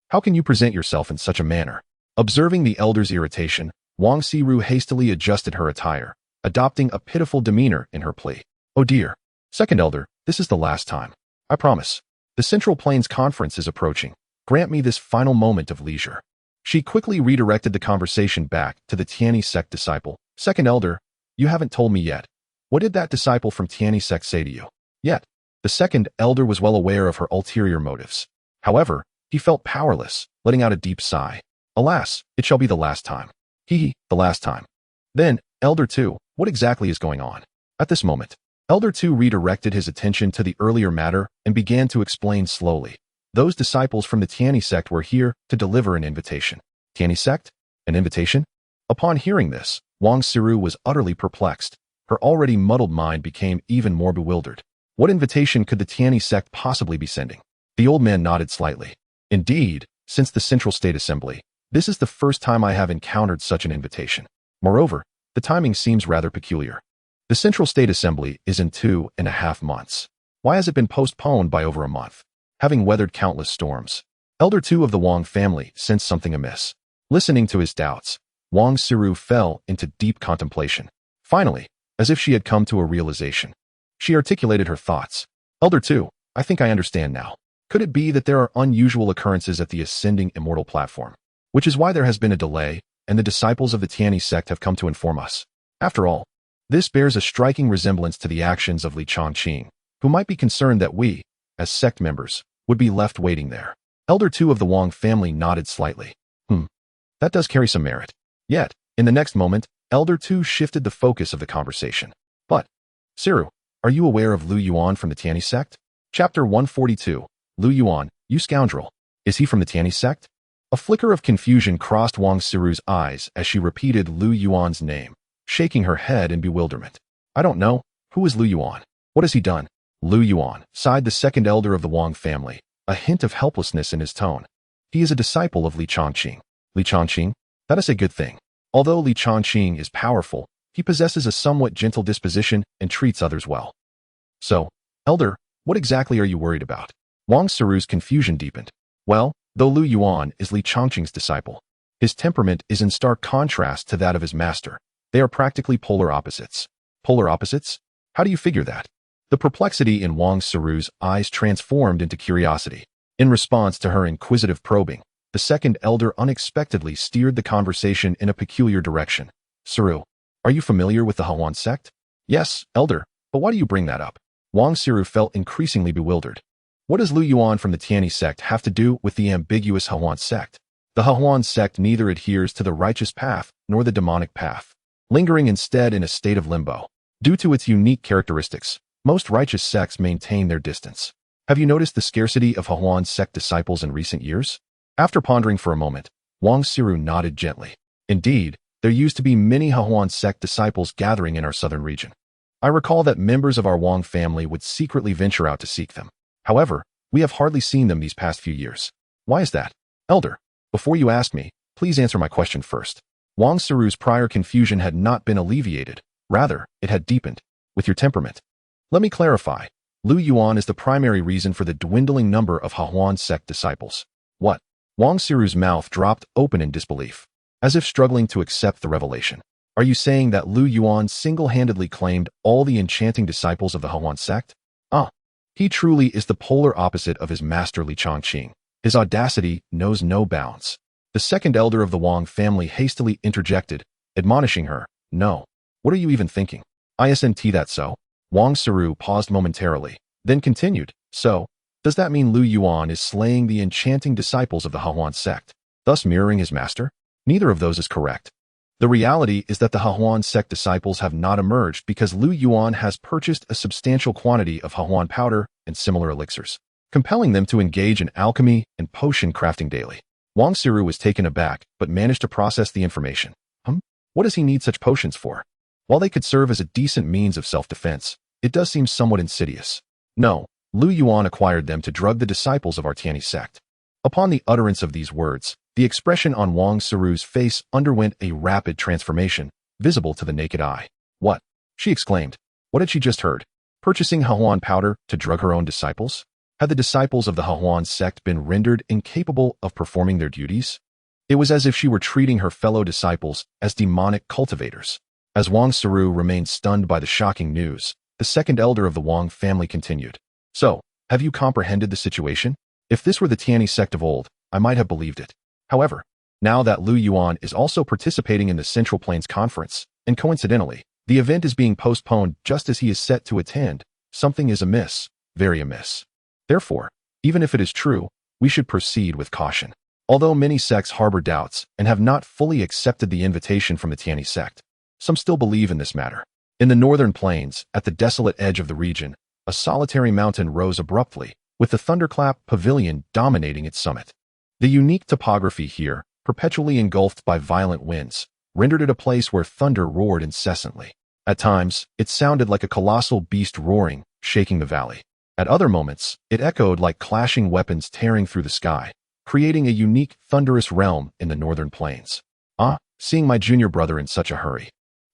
how can you present yourself in such a manner? Observing the elder's irritation, Wang Siru hastily adjusted her attire, adopting a pitiful demeanor in her plea. Oh dear. Second elder, this is the last time. I promise. The Central Plains Conference is approaching. Grant me this final moment of leisure. She quickly redirected the conversation back to the Tianyi Sect disciple. Second elder, you haven't told me yet. What did that disciple from Tianyi Sect say to you? Yet, the second elder was well aware of her ulterior motives. However, he felt powerless, letting out a deep sigh. Alas, it shall be the last time. The last time. Then, Elder 2, what exactly is going on? At this moment, Elder 2 redirected his attention to the earlier matter and began to explain slowly. Those disciples from the Tianyi Sect were here to deliver an invitation. Tianyi Sect? An invitation? Upon hearing this, Wang Siru was utterly perplexed. Her already muddled mind became even more bewildered. What invitation could the Tianyi Sect possibly be sending? The old man nodded slightly. Indeed, since the Central State Assembly, this is the first time I have encountered such an invitation. Moreover, the timing seems rather peculiar. The Central State Assembly is in 2.5 months. Why has it been postponed by over a month? Having weathered countless storms, Elder 2 of the Wang family sensed something amiss. Listening to his doubts, Wang Siru fell into deep contemplation. Finally, as if she had come to a realization, she articulated her thoughts. Elder 2, I think I understand now. Could it be that there are unusual occurrences at the ascending immortal platform, which is why there has been a delay, and the disciples of the Tianyi Sect have come to inform us? After all, this bears a striking resemblance to the actions of Li Chongqing, who might be concerned that we, as sect members, would be left waiting there. Elder 2 of the Wang family nodded slightly. That does carry some merit. Yet, in the next moment, Elder 2 shifted the focus of the conversation. But, Siru, are you aware of Lu Yuan from the Tianyi Sect? Chapter 142. Lu Yuan, you scoundrel. Is he from the Tianyi Sect? A flicker of confusion crossed Wang Siru's eyes as she repeated Lu Yuan's name, shaking her head in bewilderment. I don't know. Who is Lu Yuan? What has he done? Lu Yuan, sighed the second elder of the Wang family, a hint of helplessness in his tone. He is a disciple of Li Chongqing. Li Chongqing? That is a good thing. Although Li Chongqing is powerful, he possesses a somewhat gentle disposition and treats others well. So, elder, what exactly are you worried about? Wang Siru's confusion deepened. Well, though Lu Yuan is Li Chongqing's disciple, his temperament is in stark contrast to that of his master. They are practically polar opposites. Polar opposites? How do you figure that? The perplexity in Wang Siru's eyes transformed into curiosity. In response to her inquisitive probing, the second elder unexpectedly steered the conversation in a peculiar direction. Siru, are you familiar with the Yuan sect? Yes, elder, but why do you bring that up? Wang Siru felt increasingly bewildered. What does Lu Yuan from the Tianyi Sect have to do with the ambiguous Yuan sect? The Yuan sect neither adheres to the righteous path nor the demonic path, lingering instead in a state of limbo. Due to its unique characteristics, most righteous sects maintain their distance. Have you noticed the scarcity of Yuan sect disciples in recent years? After pondering for a moment, Wang Siru nodded gently. Indeed, there used to be many Yuan sect disciples gathering in our southern region. I recall that members of our Wang family would secretly venture out to seek them. However, we have hardly seen them these past few years. Why is that? Elder, before you ask me, please answer my question first. Wang Siru's prior confusion had not been alleviated. Rather, it had deepened. With your temperament. Let me clarify. Lu Yuan is the primary reason for the dwindling number of Yuan sect disciples. What? Wang Siru's mouth dropped open in disbelief, as if struggling to accept the revelation. Are you saying that Lu Yuan single-handedly claimed all the enchanting disciples of the Yuan sect? He truly is the polar opposite of his master Li Chongqing. His audacity knows no bounds. The second elder of the Wang family hastily interjected, admonishing her, "No. What are you even thinking? Isn't that so?" Wang Siru paused momentarily, then continued, "So, does that mean Lu Yuan is slaying the enchanting disciples of the Yuan sect, thus mirroring his master? Neither of those is correct. The reality is that the Yuan sect disciples have not emerged because Lu Yuan has purchased a substantial quantity of Yuan powder and similar elixirs, compelling them to engage in alchemy and potion crafting daily." Wang Siru was taken aback but managed to process the information. What does he need such potions for? While they could serve as a decent means of self-defense, it does seem somewhat insidious. No, Lu Yuan acquired them to drug the disciples of our Tianyi sect. Upon the utterance of these words, the expression on Wang Siru's face underwent a rapid transformation, visible to the naked eye. "What?" she exclaimed. What had she just heard? Purchasing Yuan powder to drug her own disciples? Had the disciples of the Yuan sect been rendered incapable of performing their duties? It was as if she were treating her fellow disciples as demonic cultivators. As Wang Siru remained stunned by the shocking news, the second elder of the Wang family continued. "So, have you comprehended the situation? If this were the Tianyi sect of old, I might have believed it. However, now that Lu Yuan is also participating in the Central Plains Conference, and coincidentally, the event is being postponed just as he is set to attend, something is amiss, very amiss. Therefore, even if it is true, we should proceed with caution." Although many sects harbor doubts and have not fully accepted the invitation from the Tianyi sect, some still believe in this matter. In the northern plains, at the desolate edge of the region, a solitary mountain rose abruptly, with the Thunderclap Pavilion dominating its summit. The unique topography here, perpetually engulfed by violent winds, rendered it a place where thunder roared incessantly. At times, it sounded like a colossal beast roaring, shaking the valley. At other moments, it echoed like clashing weapons tearing through the sky, creating a unique, thunderous realm in the northern plains. Seeing my junior brother in such a hurry.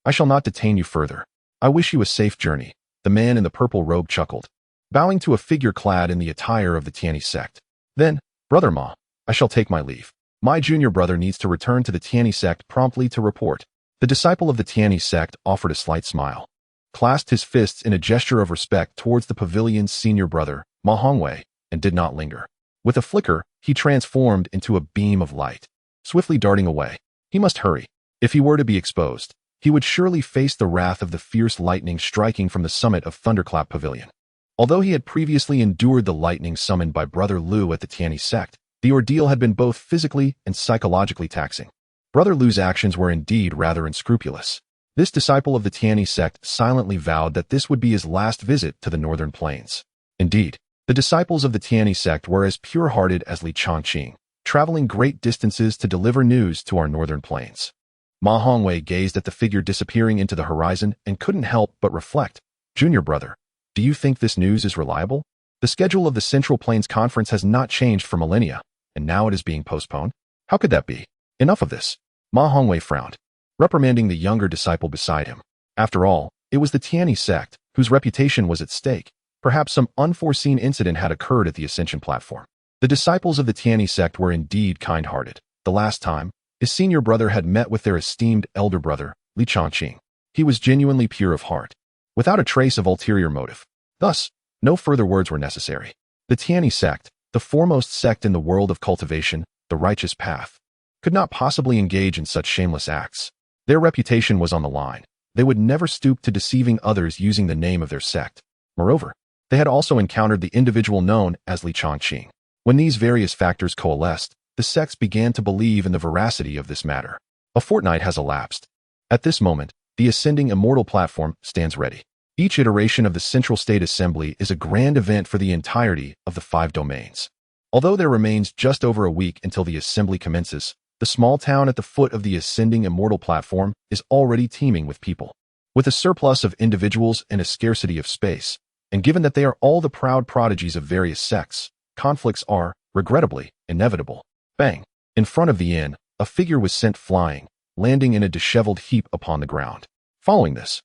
I shall not detain you further. I wish you a safe journey, the man in the purple robe chuckled, bowing to a figure clad in the attire of the Tianyi sect. Then, Brother Ma, I shall take my leave. My junior brother needs to return to the Tianyi sect promptly to report. The disciple of the Tianyi sect offered a slight smile, clasped his fists in a gesture of respect towards the pavilion's senior brother, Ma Hongwei, and did not linger. With a flicker, he transformed into a beam of light, swiftly darting away. He must hurry. If he were to be exposed, he would surely face the wrath of the fierce lightning striking from the summit of Thunderclap Pavilion. Although he had previously endured the lightning summoned by Brother Lu at the Tianyi sect, the ordeal had been both physically and psychologically taxing. Brother Lu's actions were indeed rather unscrupulous. This disciple of the Tianyi sect silently vowed that this would be his last visit to the northern plains. Indeed, the disciples of the Tianyi sect were as pure-hearted as Li Chongqing, traveling great distances to deliver news to our northern plains. Ma Hongwei gazed at the figure disappearing into the horizon and couldn't help but reflect. Junior brother, do you think this news is reliable? The schedule of the Central Plains Conference has not changed for millennia, and now it is being postponed? How could that be? Enough of this. Ma Hongwei frowned, reprimanding the younger disciple beside him. After all, it was the Tianyi sect, whose reputation was at stake. Perhaps some unforeseen incident had occurred at the Ascension platform. The disciples of the Tianyi sect were indeed kind-hearted. The last time, his senior brother had met with their esteemed elder brother, Li Chongqing. He was genuinely pure of heart, without a trace of ulterior motive. Thus, no further words were necessary. The Tianyi sect, the foremost sect in the world of cultivation, the righteous path, could not possibly engage in such shameless acts. Their reputation was on the line. They would never stoop to deceiving others using the name of their sect. Moreover, They had also encountered the individual known as Li Chongqing. When these various factors coalesced, the sects began to believe in the veracity of this matter. A fortnight has elapsed. At this moment, the ascending immortal platform stands ready. Each iteration of the Central State Assembly is a grand event for the entirety of the 5 domains. Although there remains just over a week until the assembly commences, the small town at the foot of the ascending immortal platform is already teeming with people. With a surplus of individuals and a scarcity of space, and given that they are all the proud prodigies of various sects, conflicts are, regrettably, inevitable. Bang! In front of the inn, a figure was sent flying, landing in a disheveled heap upon the ground. Following this,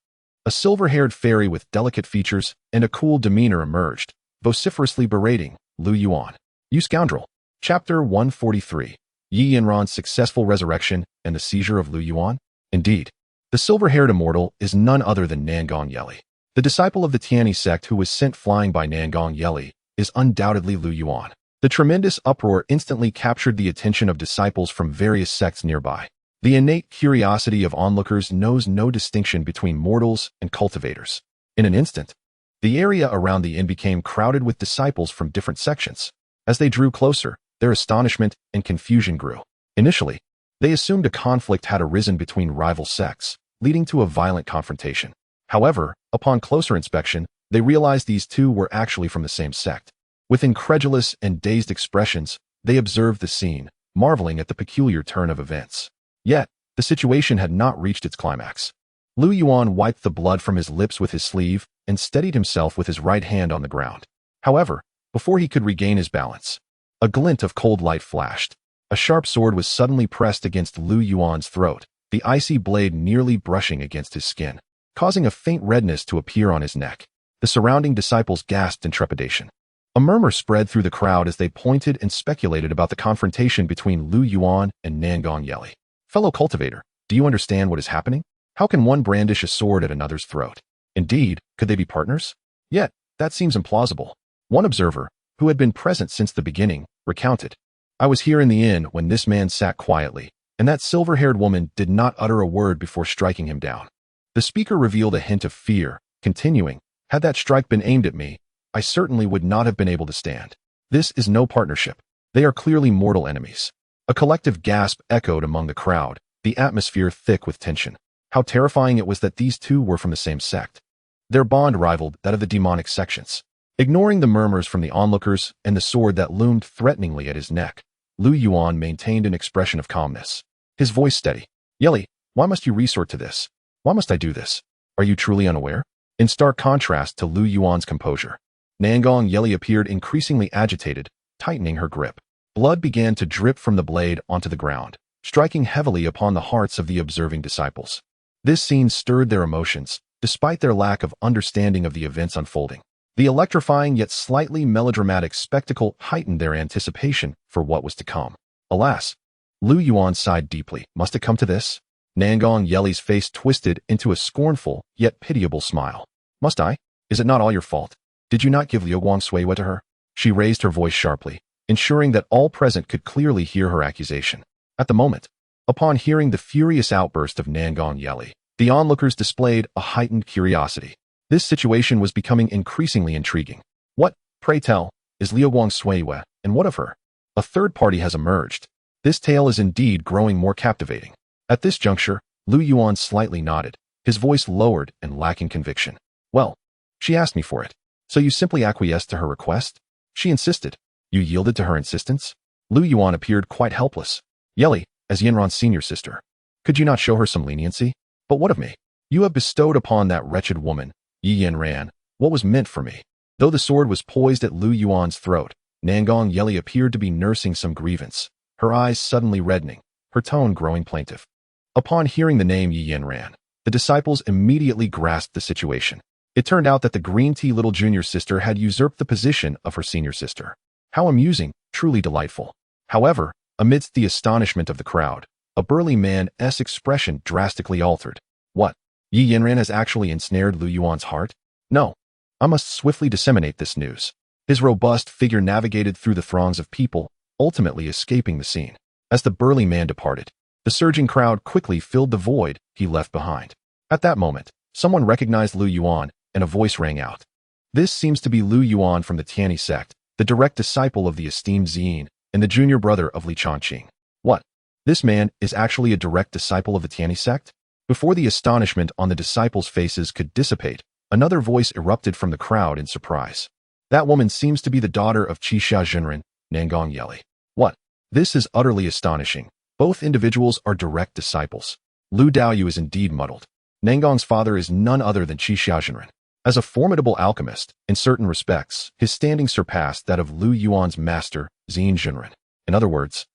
a silver-haired fairy with delicate features and a cool demeanor emerged, vociferously berating Lu Yuan. "You scoundrel!" Chapter 143. Yi Yanran's successful resurrection and the seizure of Lu Yuan. Indeed, the silver-haired immortal is none other than Nangong Yeli. The disciple of the Tianyi Sect who was sent flying by Nangong Yeli is undoubtedly Lu Yuan. The tremendous uproar instantly captured the attention of disciples from various sects nearby. The innate curiosity of onlookers knows no distinction between mortals and cultivators. In an instant, the area around the inn became crowded with disciples from different sections. As they drew closer, their astonishment and confusion grew. Initially, they assumed a conflict had arisen between rival sects, leading to a violent confrontation. However, upon closer inspection, they realized these two were actually from the same sect. With incredulous and dazed expressions, they observed the scene, marveling at the peculiar turn of events. Yet, the situation had not reached its climax. Lu Yuan wiped the blood from his lips with his sleeve and steadied himself with his right hand on the ground. However, before he could regain his balance, a glint of cold light flashed. A sharp sword was suddenly pressed against Lu Yuan's throat, the icy blade nearly brushing against his skin, causing a faint redness to appear on his neck. The surrounding disciples gasped in trepidation. A murmur spread through the crowd as they pointed and speculated about the confrontation between Lu Yuan and Nangong Yeli. "Fellow cultivator, do you understand what is happening? How can one brandish a sword at another's throat? Indeed, could they be partners? Yet, that seems implausible." One observer, who had been present since the beginning, recounted, "I was here in the inn when this man sat quietly, and that silver-haired woman did not utter a word before striking him down." The speaker revealed a hint of fear, continuing, "Had that strike been aimed at me, I certainly would not have been able to stand. This is no partnership. They are clearly mortal enemies." A collective gasp echoed among the crowd, the atmosphere thick with tension. How terrifying it was that these two were from the same sect. Their bond rivaled that of the demonic sections. Ignoring the murmurs from the onlookers and the sword that loomed threateningly at his neck, Lu Yuan maintained an expression of calmness. His voice steady. "Yeli, why must you resort to this? Why must I do this? Are you truly unaware?" In stark contrast to Lu Yuan's composure, Nangong Yeli appeared increasingly agitated, tightening her grip. Blood began to drip from the blade onto the ground, striking heavily upon the hearts of the observing disciples. This scene stirred their emotions, despite their lack of understanding of the events unfolding. The electrifying yet slightly melodramatic spectacle heightened their anticipation for what was to come. Alas, Lu Yuan sighed deeply. Must it come to this? Nangong Yeli's face twisted into a scornful yet pitiable smile. "Must I? Is it not all your fault? Did you not give Liuguang Suiwa to her?" She raised her voice sharply, ensuring that all present could clearly hear her accusation. At the moment, upon hearing the furious outburst of Nangong Yeli, the onlookers displayed a heightened curiosity. This situation was becoming increasingly intriguing. "What, pray tell, is Liuguang Suiwa, and what of her?" A third party has emerged. This tale is indeed growing more captivating. At this juncture, Lu Yuan slightly nodded, his voice lowered and lacking conviction. "Well, she asked me for it. So you simply acquiesced to her request? She insisted. You yielded to her insistence?" Lu Yuan appeared quite helpless. "Yeli, as Yanran's senior sister, could you not show her some leniency? But what of me? You have bestowed upon that wretched woman, Yi Yanran, what was meant for me." Though the sword was poised at Lu Yuan's throat, Nangong Yeli appeared to be nursing some grievance, her eyes suddenly reddening, her tone growing plaintive. Upon hearing the name Yi Yanran, the disciples immediately grasped the situation. It turned out that the green tea little junior sister had usurped the position of her senior sister. How amusing, truly delightful. However, amidst the astonishment of the crowd, a burly man's expression drastically altered. "What? Yi Yanran has actually ensnared Lu Yuan's heart? No. I must swiftly disseminate this news." His robust figure navigated through the throngs of people, ultimately escaping the scene. As the burly man departed, the surging crowd quickly filled the void he left behind. At that moment, someone recognized Lu Yuan, and a voice rang out. This seems to be Lu Yuan from the Tianyi Sect, the direct disciple of the esteemed Ziyin, and the junior brother of Li Chongqing. What? This man is actually a direct disciple of the Tianyi Sect? Before the astonishment on the disciples' faces could dissipate, another voice erupted from the crowd in surprise. That woman seems to be the daughter of Qixia Zhenren, Nangong Yeli. What? This is utterly astonishing. Both individuals are direct disciples. Lu Daoyu is indeed muddled. Nangong's father is none other than Qixia Zhenren. As a formidable alchemist, in certain respects, his standing surpassed that of Lu Yuan's master, Ziyin Zhenren. In other words,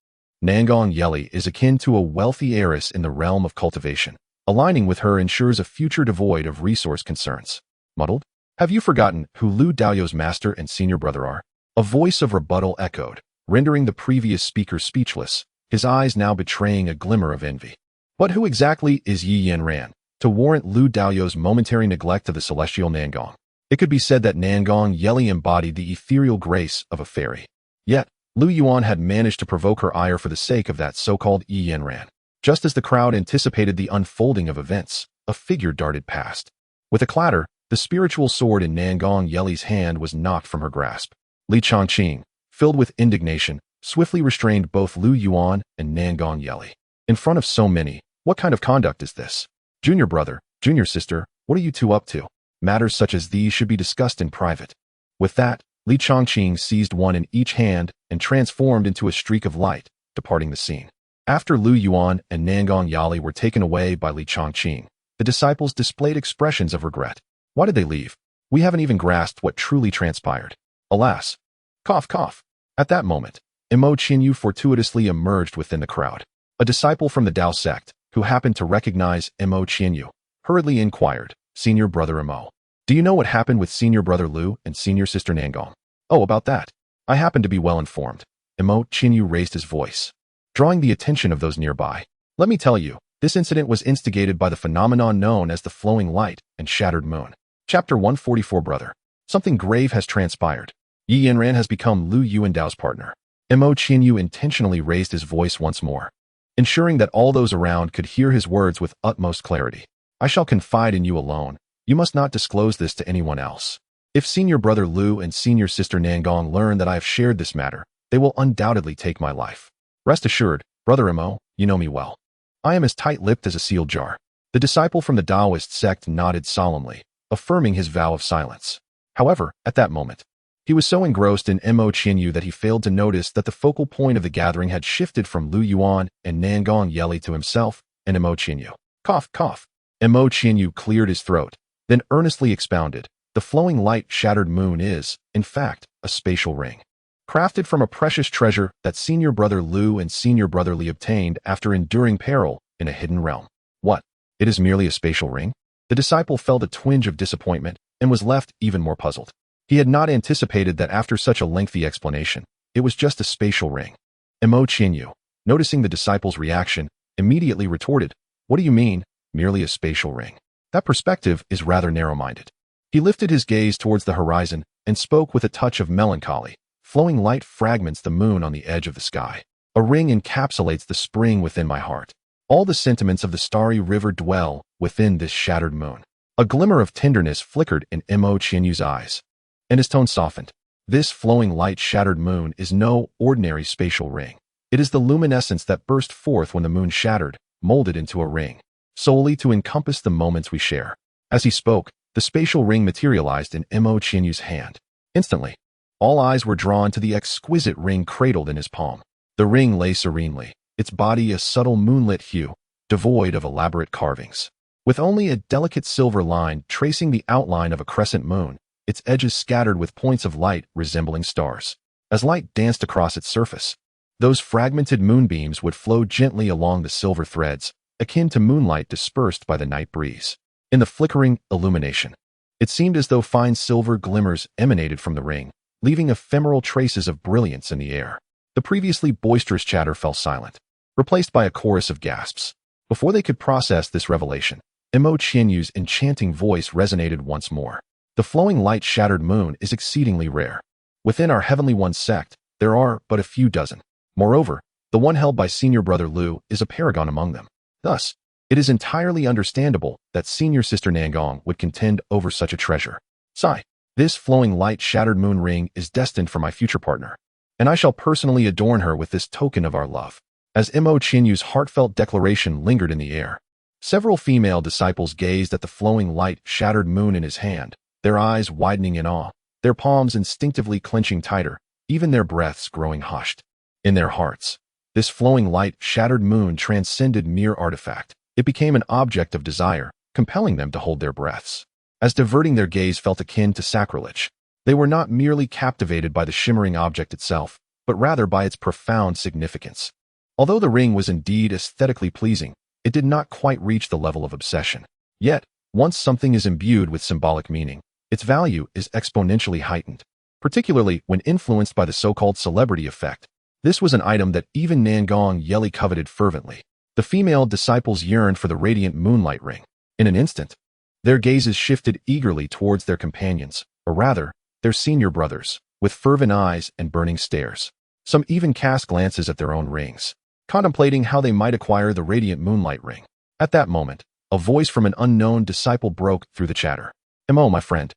Nangong Yeli is akin to a wealthy heiress in the realm of cultivation. Aligning with her ensures a future devoid of resource concerns. Muddled? Have you forgotten who Lu Daoyu's master and senior brother are? A voice of rebuttal echoed, rendering the previous speaker speechless, his eyes now betraying a glimmer of envy. But who exactly is Yi Yanran to warrant Lu Daoyu's momentary neglect of the celestial Nangong? It could be said that Nangong Yeli embodied the ethereal grace of a fairy. Yet, Lu Yuan had managed to provoke her ire for the sake of that so-called Yi Yanran. Just as the crowd anticipated the unfolding of events, a figure darted past. With a clatter, the spiritual sword in Nangong Yeli's hand was knocked from her grasp. Li Chongqing, filled with indignation, swiftly restrained both Lu Yuan and Nangong Yeli. In front of so many, what kind of conduct is this? Junior brother, junior sister, what are you two up to? Matters such as these should be discussed in private. With that, Li Chongqing seized one in each hand and transformed into a streak of light, departing the scene. After Lu Yuan and Nangong Yeli were taken away by Li Chongqing, the disciples displayed expressions of regret. Why did they leave? We haven't even grasped what truly transpired. Alas. Cough, cough. At that moment, Imo Qinyu fortuitously emerged within the crowd. A disciple from the Dao sect, who happened to recognize Imo Qinyu, hurriedly inquired, Senior Brother Imo, do you know what happened with Senior Brother Lu and Senior Sister Nangong? Oh, about that. I happen to be well informed. Imo Qinyu raised his voice, drawing the attention of those nearby. Let me tell you, this incident was instigated by the phenomenon known as the flowing light and shattered moon. Chapter 144 Brother. Something grave has transpired. Yi Yanran has become Lu Yuandao's partner. Imo Qinyu intentionally raised his voice once more, ensuring that all those around could hear his words with utmost clarity. I shall confide in you alone. You must not disclose this to anyone else. If Senior Brother Lu and Senior Sister Nangong learn that I have shared this matter, they will undoubtedly take my life. Rest assured, Brother Imo, you know me well. I am as tight-lipped as a sealed jar. The disciple from the Taoist sect nodded solemnly, affirming his vow of silence. However, at that moment, he was so engrossed in Imo Qinyu that he failed to notice that the focal point of the gathering had shifted from Lu Yuan and Nangong Yeli to himself and Imo Qinyu. Cough, cough. Imo Qinyu cleared his throat, then earnestly expounded. The flowing light shattered moon is, in fact, a spatial ring, crafted from a precious treasure that Senior Brother Lu and Senior Brother Li obtained after enduring peril in a hidden realm. What? It is merely a spatial ring? The disciple felt a twinge of disappointment and was left even more puzzled. He had not anticipated that after such a lengthy explanation, it was just a spatial ring. Imo Qinyu, noticing the disciple's reaction, immediately retorted, what do you mean, merely a spatial ring? That perspective is rather narrow-minded. He lifted his gaze towards the horizon and spoke with a touch of melancholy. Flowing light fragments the moon on the edge of the sky. A ring encapsulates the spring within my heart. All the sentiments of the starry river dwell within this shattered moon. A glimmer of tenderness flickered in Imo Qinyu's eyes, and his tone softened. This flowing light shattered moon is no ordinary spatial ring. It is the luminescence that burst forth when the moon shattered, molded into a ring, solely to encompass the moments we share. As he spoke, the spatial ring materialized in Imo Qinyu's hand. Instantly, all eyes were drawn to the exquisite ring cradled in his palm. The ring lay serenely, its body a subtle moonlit hue, devoid of elaborate carvings. With only a delicate silver line tracing the outline of a crescent moon, its edges scattered with points of light resembling stars. As light danced across its surface, those fragmented moonbeams would flow gently along the silver threads, akin to moonlight dispersed by the night breeze. In the flickering illumination, it seemed as though fine silver glimmers emanated from the ring, leaving ephemeral traces of brilliance in the air. The previously boisterous chatter fell silent, replaced by a chorus of gasps. Before they could process this revelation, Imo Qinyu's enchanting voice resonated once more. The flowing light-shattered moon is exceedingly rare. Within our Heavenly One sect, there are but a few dozen. Moreover, the one held by Senior Brother Lu is a paragon among them. Thus, it is entirely understandable that Senior Sister Nangong would contend over such a treasure. Sigh. This flowing light shattered moon ring is destined for my future partner, and I shall personally adorn her with this token of our love. As Mo Qianyu's heartfelt declaration lingered in the air, several female disciples gazed at the flowing light shattered moon in his hand, their eyes widening in awe, their palms instinctively clenching tighter, even their breaths growing hushed. In their hearts, this flowing light shattered moon transcended mere artifact. It became an object of desire, compelling them to hold their breaths. As diverting their gaze felt akin to sacrilege, they were not merely captivated by the shimmering object itself, but rather by its profound significance. Although the ring was indeed aesthetically pleasing, it did not quite reach the level of obsession. Yet, once something is imbued with symbolic meaning, its value is exponentially heightened, particularly when influenced by the so-called celebrity effect. This was an item that even Nangong Yeli coveted fervently. The female disciples yearned for the radiant moonlight ring. In an instant, their gazes shifted eagerly towards their companions, or rather, their senior brothers, with fervent eyes and burning stares. Some even cast glances at their own rings, contemplating how they might acquire the radiant moonlight ring. At that moment, a voice from an unknown disciple broke through the chatter. Mo, my friend,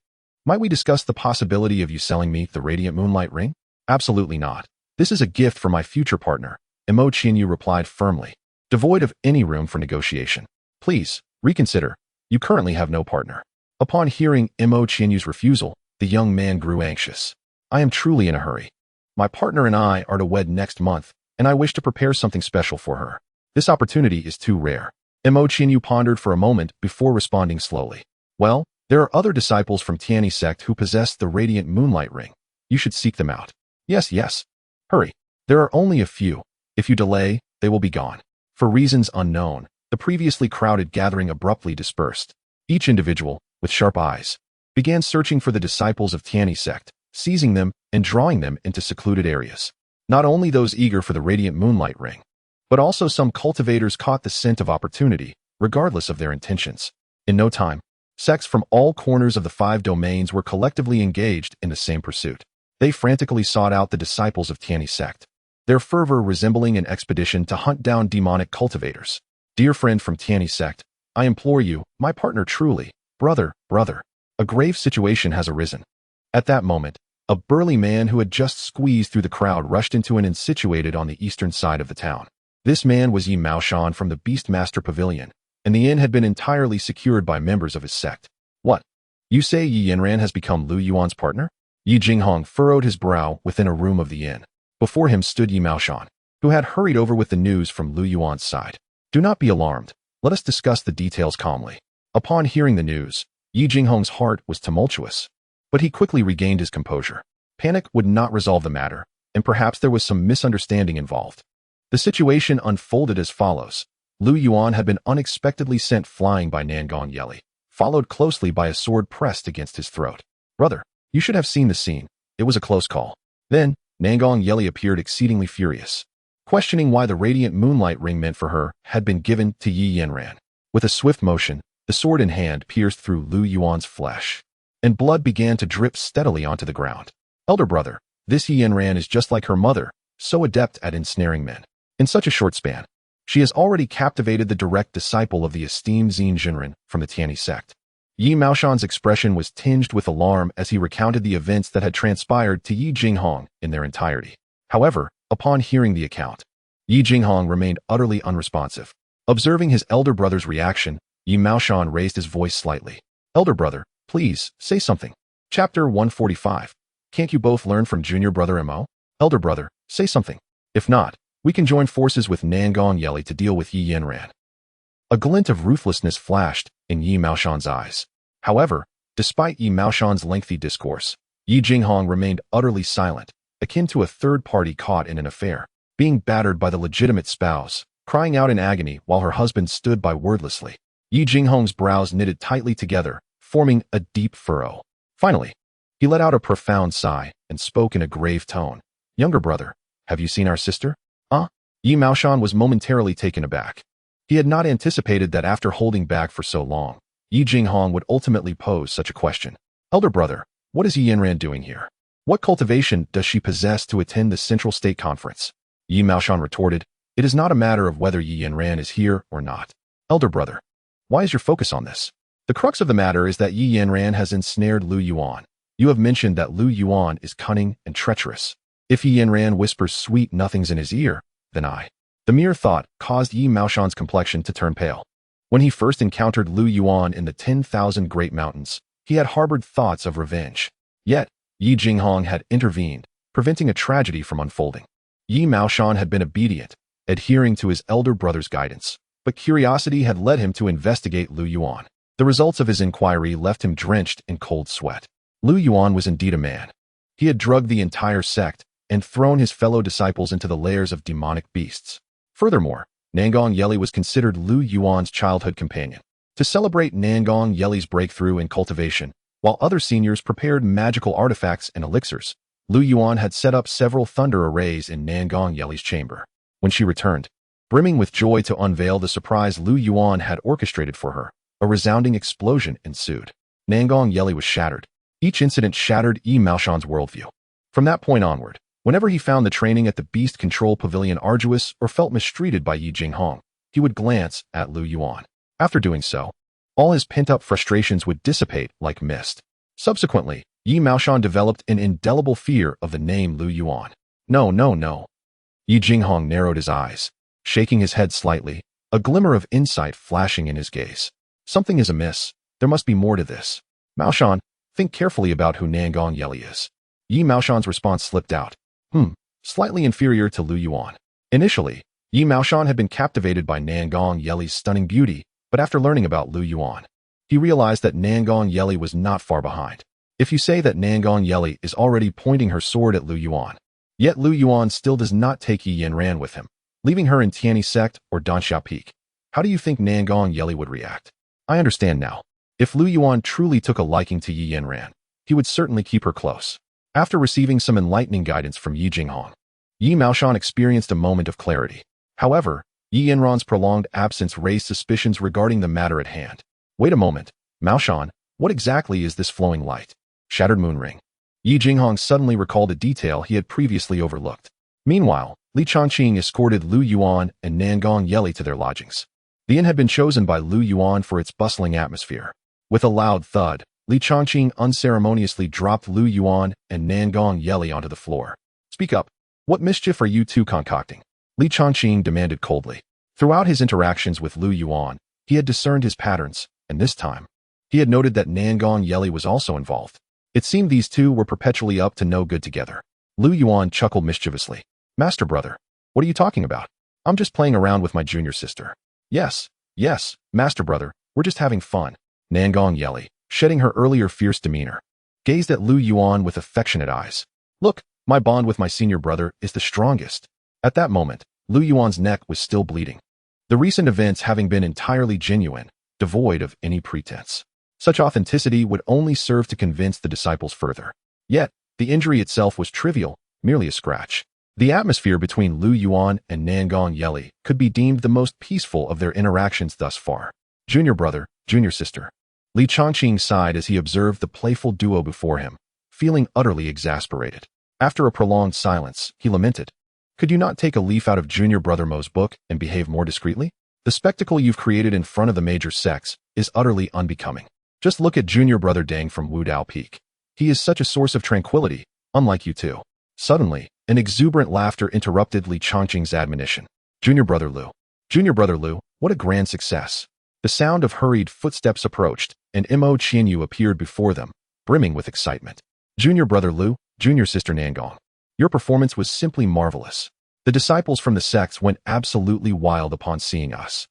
might we discuss the possibility of you selling me the radiant moonlight ring? Absolutely not. This is a gift for my future partner, Mo Qianyu replied firmly, devoid of any room for negotiation. Please, reconsider. You currently have no partner. Upon hearing Mo Qianyu's refusal, the young man grew anxious. I am truly in a hurry. My partner and I are to wed next month, and I wish to prepare something special for her. This opportunity is too rare. Mo Qianyu pondered for a moment before responding slowly. Well, there are other disciples from Tianyi Sect who possess the radiant moonlight ring. You should seek them out. Yes. Hurry. There are only a few. If you delay, they will be gone. For reasons unknown, the previously crowded gathering abruptly dispersed. Each individual, with sharp eyes, began searching for the disciples of Tianyi Sect, seizing them and drawing them into secluded areas. Not only those eager for the radiant moonlight ring, but also some cultivators caught the scent of opportunity, regardless of their intentions. In no time, sects from all corners of the 5 domains were collectively engaged in the same pursuit. They frantically sought out the disciples of Tianyi Sect, their fervor resembling an expedition to hunt down demonic cultivators. Dear friend from Tianyi Sect, I implore you, my partner truly, brother, a grave situation has arisen. At that moment, a burly man who had just squeezed through the crowd rushed into an inn situated on the eastern side of the town. This man was Yi Maoshan from the Beastmaster Pavilion, and the inn had been entirely secured by members of his sect. What? You say Yi Yanran has become Lu Yuan's partner? Yi Jinghong furrowed his brow within a room of the inn. Before him stood Yi Maoshan, who had hurried over with the news from Lu Yuan's side. Do not be alarmed. Let us discuss the details calmly. Upon hearing the news, Yi Jinghong's heart was tumultuous, but he quickly regained his composure. Panic would not resolve the matter, and perhaps there was some misunderstanding involved. The situation unfolded as follows. Lu Yuan had been unexpectedly sent flying by Nangong Yeli, followed closely by a sword pressed against his throat. Brother, you should have seen the scene. It was a close call. Then, Nangong Yeli appeared exceedingly furious, questioning why the radiant moonlight ring meant for her had been given to Yi Yanran. With a swift motion, the sword in hand pierced through Lu Yuan's flesh, and blood began to drip steadily onto the ground. Elder brother, this Yi Yanran is just like her mother, so adept at ensnaring men. In such a short span, she has already captivated the direct disciple of the esteemed Xin Jinren from the Tianyi Sect. Yi Maoshan's expression was tinged with alarm as he recounted the events that had transpired to Yi Jinghong in their entirety. However, upon hearing the account, Yi Jinghong remained utterly unresponsive. Observing his elder brother's reaction, Yi Maoshan raised his voice slightly. Elder brother, please, say something. Chapter 145. Can't you both learn from junior brother Mo? Elder brother, say something. If not, we can join forces with Nangong Yeli to deal with Yi Yanran. A glint of ruthlessness flashed in Yi Maoshan's eyes. However, despite Yi Maoshan's lengthy discourse, Yi Jinghong remained utterly silent, akin to a third party caught in an affair, being battered by the legitimate spouse, crying out in agony while her husband stood by wordlessly. Yi Jinghong's brows knitted tightly together, forming a deep furrow. Finally, he let out a profound sigh and spoke in a grave tone. Younger brother, have you seen our sister? Yi Maoshan was momentarily taken aback. He had not anticipated that after holding back for so long, Yi Jinghong would ultimately pose such a question. Elder brother, what is Yi Yanran doing here? What cultivation does she possess to attend the Central State Conference? Yi Maoshan retorted, it is not a matter of whether Yi Yanran is here or not. Elder brother, why is your focus on this? The crux of the matter is that Yi Yanran has ensnared Lu Yuan, You have mentioned that Lu Yuan is cunning and treacherous. If Yi Yanran whispers sweet nothings in his ear, then I. The mere thought caused Yi Maoshan's complexion to turn pale. When he first encountered Lu Yuan in the 10,000 Great Mountains, he had harbored thoughts of revenge. Yet, Yi Jinghong had intervened, preventing a tragedy from unfolding. Yi Maoshan had been obedient, adhering to his elder brother's guidance, but curiosity had led him to investigate Lu Yuan. The results of his inquiry left him drenched in cold sweat. Lu Yuan was indeed a man. He had drugged the entire sect and thrown his fellow disciples into the lairs of demonic beasts. Furthermore, Nangong Yeli was considered Lu Yuan's childhood companion. To celebrate Nangong Yeli's breakthrough in cultivation, while other seniors prepared magical artifacts and elixirs, Lu Yuan had set up several thunder arrays in Nangong Yeli's chamber. When she returned, brimming with joy to unveil the surprise Lu Yuan had orchestrated for her, a resounding explosion ensued. Nangong Yeli was shattered. Each incident shattered Yi Maoshan's worldview. From that point onward, whenever he found the training at the Beast Control Pavilion arduous or felt mistreated by Yi Jinghong, he would glance at Lu Yuan. After doing so, all his pent-up frustrations would dissipate like mist. Subsequently, Yi Maoshan developed an indelible fear of the name Lu Yuan. No, no, no. Yi Jinghong narrowed his eyes, shaking his head slightly, a glimmer of insight flashing in his gaze. Something is amiss. There must be more to this. Maoshan, think carefully about who Nangong Yeli is. Yi Maoshan's response slipped out. Slightly inferior to Lu Yuan. Initially, Yi Maoshan had been captivated by Nangong Yeli's stunning beauty, but after learning about Lu Yuan, he realized that Nangong Yeli was not far behind. If you say that Nangong Yeli is already pointing her sword at Lu Yuan, yet Lu Yuan still does not take Yi Yanran with him, leaving her in Tianyi Sect or Danxia Peak, how do you think Nangong Yeli would react? I understand now. If Lu Yuan truly took a liking to Yi Yanran, he would certainly keep her close. After receiving some enlightening guidance from Yi Jinghong, Yi Maoshan experienced a moment of clarity. However, Yi Yanran's prolonged absence raised suspicions regarding the matter at hand. Wait a moment, Maoshan, what exactly is this flowing light? Shattered moon ring. Yi Jinghong suddenly recalled a detail he had previously overlooked. Meanwhile, Li Changqing escorted Lu Yuan and Nangong Yeli to their lodgings. The inn had been chosen by Lu Yuan for its bustling atmosphere. With a loud thud, Li Changqing unceremoniously dropped Lu Yuan and Nangong Yeli onto the floor. Speak up. What mischief are you two concocting? Li Changqing demanded coldly. Throughout his interactions with Lu Yuan, he had discerned his patterns, and this time, he had noted that Nangong Yeli was also involved. It seemed these two were perpetually up to no good together. Lu Yuan chuckled mischievously. Master brother, what are you talking about? I'm just playing around with my junior sister. Yes, master brother, we're just having fun. Nangong Yeli, shedding her earlier fierce demeanor, gazed at Lu Yuan with affectionate eyes. Look, my bond with my senior brother is the strongest. At that moment, Lu Yuan's neck was still bleeding, the recent events having been entirely genuine, devoid of any pretense. Such authenticity would only serve to convince the disciples further. Yet, the injury itself was trivial, merely a scratch. The atmosphere between Lu Yuan and Nangong Yeli could be deemed the most peaceful of their interactions thus far. Junior brother, junior sister. Li Changqing sighed as he observed the playful duo before him, feeling utterly exasperated. After a prolonged silence, he lamented, could you not take a leaf out of junior brother Mo's book and behave more discreetly? The spectacle you've created in front of the major sects is utterly unbecoming. Just look at junior brother Deng from Wudao Peak. He is such a source of tranquility, unlike you two. Suddenly, an exuberant laughter interrupted Li Changqing's admonition. Junior brother Lu, what a grand success. The sound of hurried footsteps approached, and Mo Qianyu appeared before them, brimming with excitement. Junior brother Lu, junior sister Nangong. Your performance was simply marvelous. The disciples from the sects went absolutely wild upon seeing us.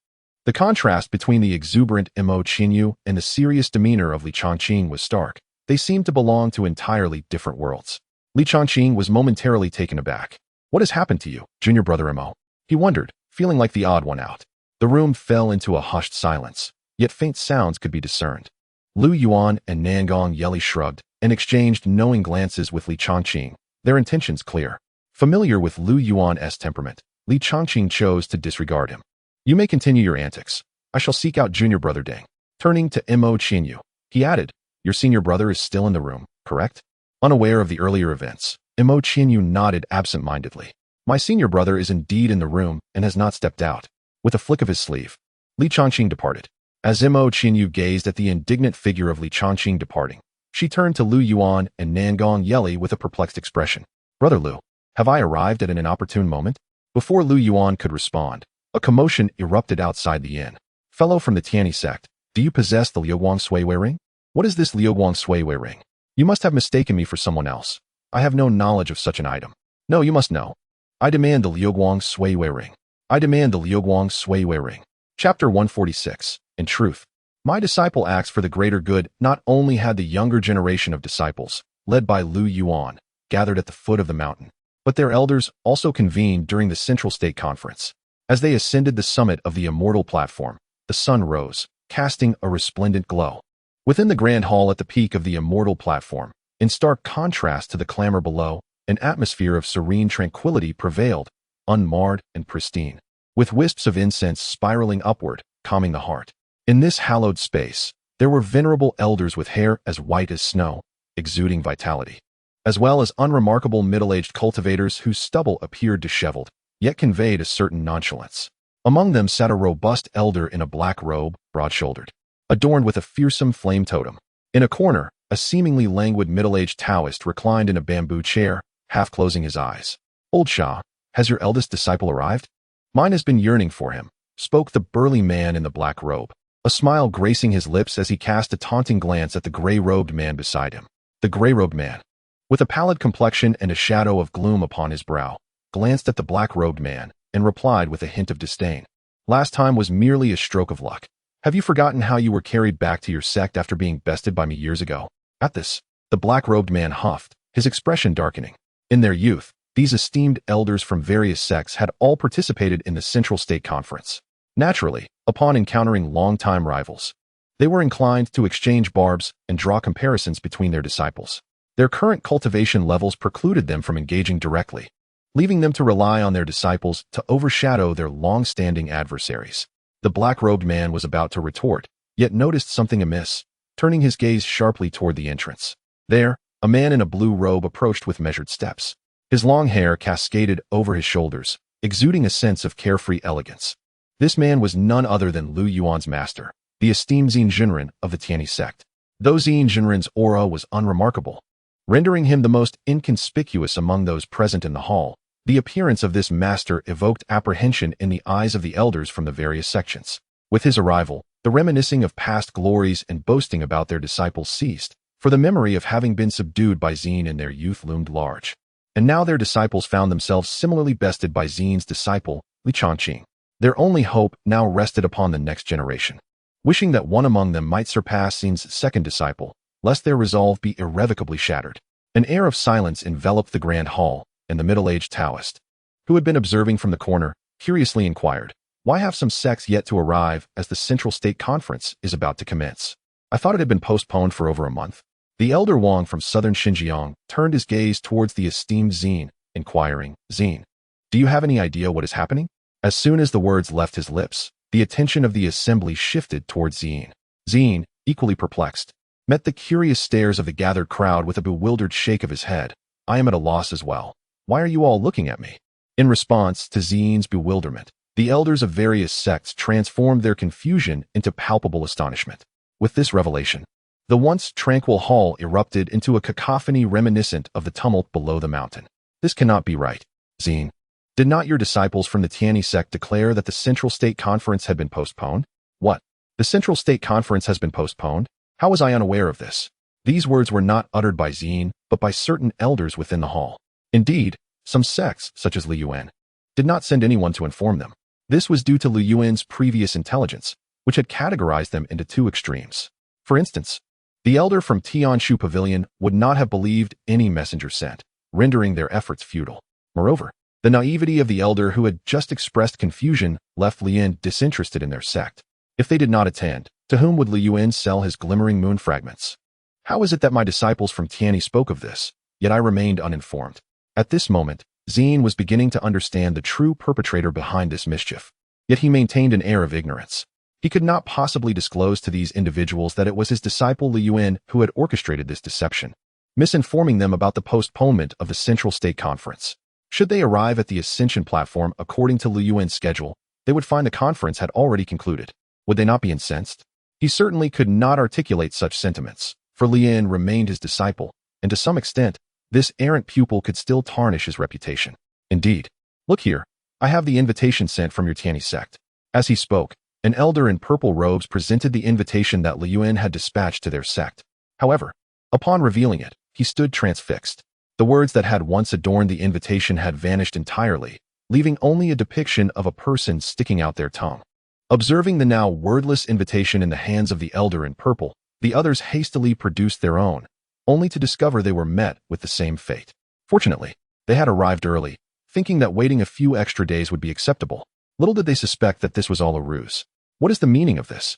The contrast between the exuberant Mo Qianyu and the serious demeanor of Li Changqing was stark. They seemed to belong to entirely different worlds. Li Changqing was momentarily taken aback. What has happened to you, junior brother Mo? He wondered, feeling like the odd one out. The room fell into a hushed silence, yet faint sounds could be discerned. Lu Yuan and Nangong Yeli shrugged and exchanged knowing glances with Li Changqing, their intentions clear. Familiar with Lu Yuan's temperament, Li Changqing chose to disregard him. You may continue your antics. I shall seek out junior brother Deng. Turning to Mo Qianyu, he added, your senior brother is still in the room, correct? Unaware of the earlier events, Mo Qianyu nodded absent-mindedly. My senior brother is indeed in the room and has not stepped out. With a flick of his sleeve, Li Changqing departed. As Mo Qianyu gazed at the indignant figure of Li Changqing departing, She turned to Lu Yuan and Nangong Yeli with a perplexed expression. Brother Lu, have I arrived at an inopportune moment? Before Lu Yuan could respond, a commotion erupted outside the inn. Fellow from the Tianyi Sect, do you possess the Liuguang Suiwei ring? What is this Liuguang Suiwei ring? You must have mistaken me for someone else. I have no knowledge of such an item. No, you must know. I demand the Liuguang Suiwei ring. I demand the Liuguang Suiwei ring. Chapter 146. In truth, my disciple acts for the greater good. Not only had the younger generation of disciples, led by Lu Yuan, gathered at the foot of the mountain, but their elders also convened during the Central State Conference. As they ascended the summit of the immortal platform, the sun rose, casting a resplendent glow. Within the grand hall at the peak of the immortal platform, in stark contrast to the clamor below, an atmosphere of serene tranquility prevailed, unmarred and pristine, with wisps of incense spiraling upward, calming the heart. In this hallowed space, there were venerable elders with hair as white as snow, exuding vitality, as well as unremarkable middle-aged cultivators whose stubble appeared disheveled, yet conveyed a certain nonchalance. Among them sat a robust elder in a black robe, broad-shouldered, adorned with a fearsome flame totem. In a corner, a seemingly languid middle-aged Taoist reclined in a bamboo chair, half closing his eyes. Old Shah, has your eldest disciple arrived? Mine has been yearning for him, spoke the burly man in the black robe, a smile gracing his lips as he cast a taunting glance at the gray-robed man beside him. The gray-robed man, with a pallid complexion and a shadow of gloom upon his brow, glanced at the black-robed man and replied with a hint of disdain. Last time was merely a stroke of luck. Have you forgotten how you were carried back to your sect after being bested by me years ago? At this, the black-robed man huffed, his expression darkening. In their youth, these esteemed elders from various sects had all participated in the Central State Conference. Naturally, upon encountering longtime rivals, they were inclined to exchange barbs and draw comparisons between their disciples. Their current cultivation levels precluded them from engaging directly, leaving them to rely on their disciples to overshadow their long-standing adversaries. The black-robed man was about to retort, yet noticed something amiss, turning his gaze sharply toward the entrance. There, a man in a blue robe approached with measured steps. His long hair cascaded over his shoulders, exuding a sense of carefree elegance. This man was none other than Lu Yuan's master, the esteemed Xin Zhenren of the Tianyi Sect. Though Xin Zhenren's aura was unremarkable, rendering him the most inconspicuous among those present in the hall, the appearance of this master evoked apprehension in the eyes of the elders from the various sections. With his arrival, the reminiscing of past glories and boasting about their disciples ceased, for the memory of having been subdued by Xin in their youth loomed large. And now their disciples found themselves similarly bested by Xin's disciple, Li Changqing. Their only hope now rested upon the next generation, wishing that one among them might surpass Xin's second disciple, lest their resolve be irrevocably shattered. An air of silence enveloped the grand hall, and the middle-aged Taoist, who had been observing from the corner, curiously inquired, "Why have some sects yet to arrive as the Central State Conference is about to commence? I thought it had been postponed for over a month." The elder Wang from southern Xinjiang turned his gaze towards the esteemed Xin, inquiring, "Xin, do you have any idea what is happening?" As soon as the words left his lips, the attention of the assembly shifted towards Xin. Xin, equally perplexed, met the curious stares of the gathered crowd with a bewildered shake of his head. "I am at a loss as well. Why are you all looking at me?" In response to Xin's bewilderment, the elders of various sects transformed their confusion into palpable astonishment. With this revelation, the once tranquil hall erupted into a cacophony reminiscent of the tumult below the mountain. "This cannot be right. Xin, did not your disciples from the Tianyi Sect declare that the Central State Conference had been postponed?" "What? The Central State Conference has been postponed? How was I unaware of this?" These words were not uttered by Xin, but by certain elders within the hall. Indeed, some sects, such as Li Yuan, did not send anyone to inform them. This was due to Li Yuan's previous intelligence, which had categorized them into two extremes. For instance, the elder from Tianshu Pavilion would not have believed any messenger sent, rendering their efforts futile. Moreover, the naivety of the elder who had just expressed confusion left Li Yuan disinterested in their sect. If they did not attend, to whom would Li Yuan sell his glimmering moon fragments? How is it that my disciples from Tianyi spoke of this, yet I remained uninformed? At this moment, Xin was beginning to understand the true perpetrator behind this mischief, yet he maintained an air of ignorance. He could not possibly disclose to these individuals that it was his disciple Li Yuan who had orchestrated this deception, misinforming them about the postponement of the Central State Conference. Should they arrive at the Ascension platform according to Li Yuan's schedule, they would find the conference had already concluded. Would they not be incensed? He certainly could not articulate such sentiments, for Lian remained his disciple, and to some extent, this errant pupil could still tarnish his reputation. Indeed, look here, I have the invitation sent from your Tianyi Sect. As he spoke, an elder in purple robes presented the invitation that Yuan had dispatched to their sect. However, upon revealing it, he stood transfixed. The words that had once adorned the invitation had vanished entirely, leaving only a depiction of a person sticking out their tongue. Observing the now wordless invitation in the hands of the elder in purple, the others hastily produced their own, only to discover they were met with the same fate. Fortunately, they had arrived early, thinking that waiting a few extra days would be acceptable. Little did they suspect that this was all a ruse. What is the meaning of this?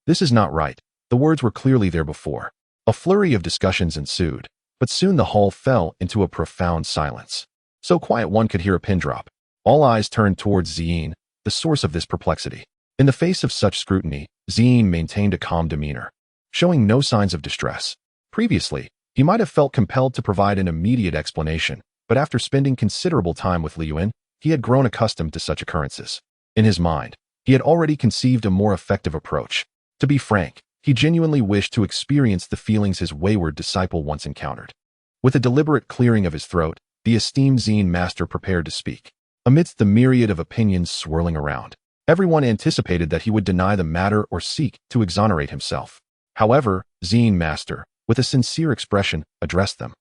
This is not right. The words were clearly there before. A flurry of discussions ensued, but soon the hall fell into a profound silence. So quiet one could hear a pin drop. All eyes turned towards Ziyin, the source of this perplexity. In the face of such scrutiny, Ziyin maintained a calm demeanor, showing no signs of distress. Previously, he might have felt compelled to provide an immediate explanation, but after spending considerable time with Yuan, he had grown accustomed to such occurrences. In his mind, he had already conceived a more effective approach. To be frank, he genuinely wished to experience the feelings his wayward disciple once encountered. With a deliberate clearing of his throat, the esteemed Zen master prepared to speak. Amidst the myriad of opinions swirling around, everyone anticipated that he would deny the matter or seek to exonerate himself. However, Zen master, with a sincere expression, addressed them,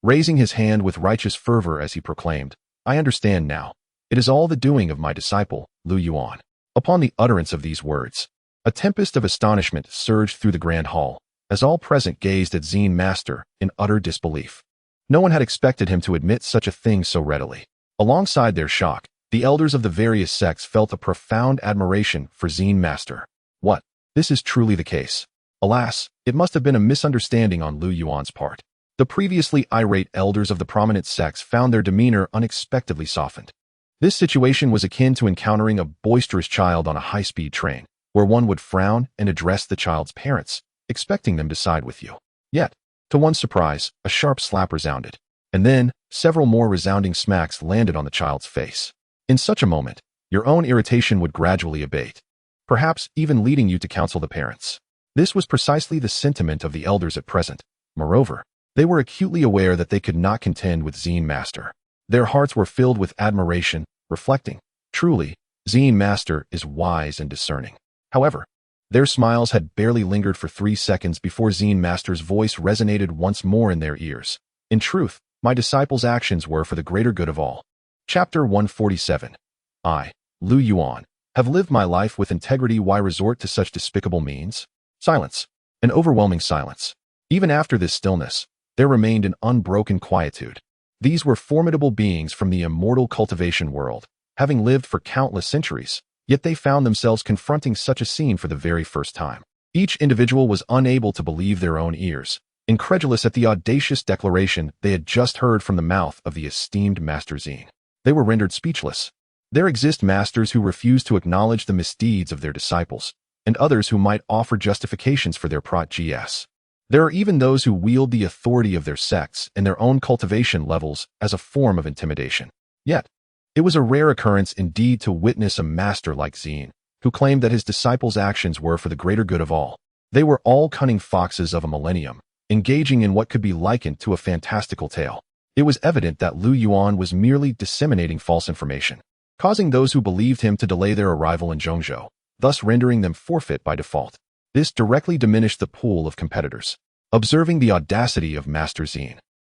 raising his hand with righteous fervor as he proclaimed, "I understand now. It is all the doing of my disciple, Yuan." Upon the utterance of these words, a tempest of astonishment surged through the grand hall, as all present gazed at Zen master in utter disbelief. No one had expected him to admit such a thing so readily. Alongside their shock, the elders of the various sects felt a profound admiration for Zen master. What? This is truly the case. Alas, it must have been a misunderstanding on Yuan's part. The previously irate elders of the prominent sects found their demeanor unexpectedly softened. This situation was akin to encountering a boisterous child on a high-speed train, where one would frown and address the child's parents, expecting them to side with you. Yet, to one's surprise, a sharp slap resounded, and then several more resounding smacks landed on the child's face. In such a moment, your own irritation would gradually abate, perhaps even leading you to counsel the parents. This was precisely the sentiment of the elders at present. Moreover, they were acutely aware that they could not contend with Zen master. Their hearts were filled with admiration, reflecting, truly, Zen master is wise and discerning. However, their smiles had barely lingered for 3 seconds before Zen master's voice resonated once more in their ears. In truth, my disciples' actions were for the greater good of all. Chapter 147. I, Yuan, have lived my life with integrity. Why resort to such despicable means? Silence. An overwhelming silence. Even after this stillness, there remained an unbroken quietude. These were formidable beings from the immortal cultivation world, having lived for countless centuries, yet they found themselves confronting such a scene for the very first time. Each individual was unable to believe their own ears, incredulous at the audacious declaration they had just heard from the mouth of the esteemed Master Zen. They were rendered speechless. There exist masters who refuse to acknowledge the misdeeds of their disciples, and others who might offer justifications for their prot-gs. There are even those who wield the authority of their sects and their own cultivation levels as a form of intimidation. Yet, it was a rare occurrence indeed to witness a master like Zen, who claimed that his disciples' actions were for the greater good of all. They were all cunning foxes of a millennium, engaging in what could be likened to a fantastical tale. It was evident that Yuan was merely disseminating false information, causing those who believed him to delay their arrival in Zhongzhou, thus rendering them forfeit by default. This directly diminished the pool of competitors. Observing the audacity of Master Zen,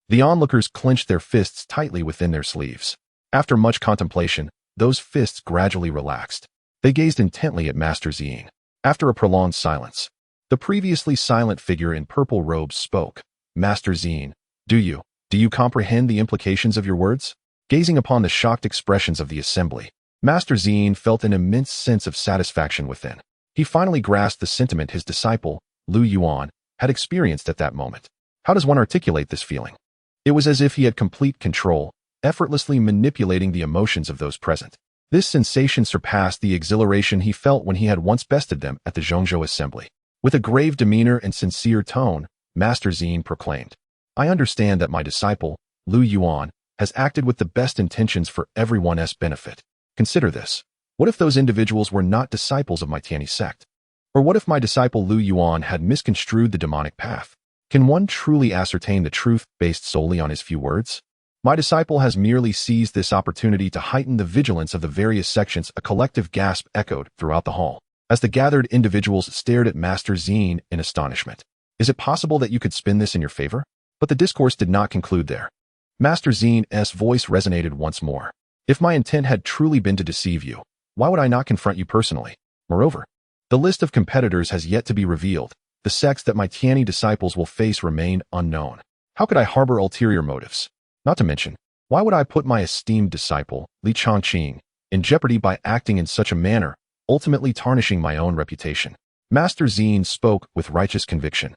the onlookers clenched their fists tightly within their sleeves. After much contemplation, those fists gradually relaxed. They gazed intently at Master Zen. After a prolonged silence, the previously silent figure in purple robes spoke. Master Zen, do you comprehend the implications of your words? Gazing upon the shocked expressions of the assembly, Master Zen felt an immense sense of satisfaction within. He finally grasped the sentiment his disciple, Yuan, had experienced at that moment. How does one articulate this feeling? It was as if he had complete control, effortlessly manipulating the emotions of those present. This sensation surpassed the exhilaration he felt when he had once bested them at the Zhongzhou assembly. With a grave demeanor and sincere tone, Master Zen proclaimed, I understand that my disciple, Yuan, has acted with the best intentions for everyone's benefit. Consider this. What if those individuals were not disciples of my Tianyi Sect? Or what if my disciple Yuan had misconstrued the demonic path? Can one truly ascertain the truth based solely on his few words? My disciple has merely seized this opportunity to heighten the vigilance of the various sections. A collective gasp echoed throughout the hall, as the gathered individuals stared at Master Zine in astonishment. Is it possible that you could spin this in your favor? But the discourse did not conclude there. Master Zine's voice resonated once more. If my intent had truly been to deceive you, why would I not confront you personally? Moreover, the list of competitors has yet to be revealed. The sects that my Tianyi disciples will face remain unknown. How could I harbor ulterior motives? Not to mention, why would I put my esteemed disciple, Li Changqing, in jeopardy by acting in such a manner, ultimately tarnishing my own reputation? Master Zine spoke with righteous conviction,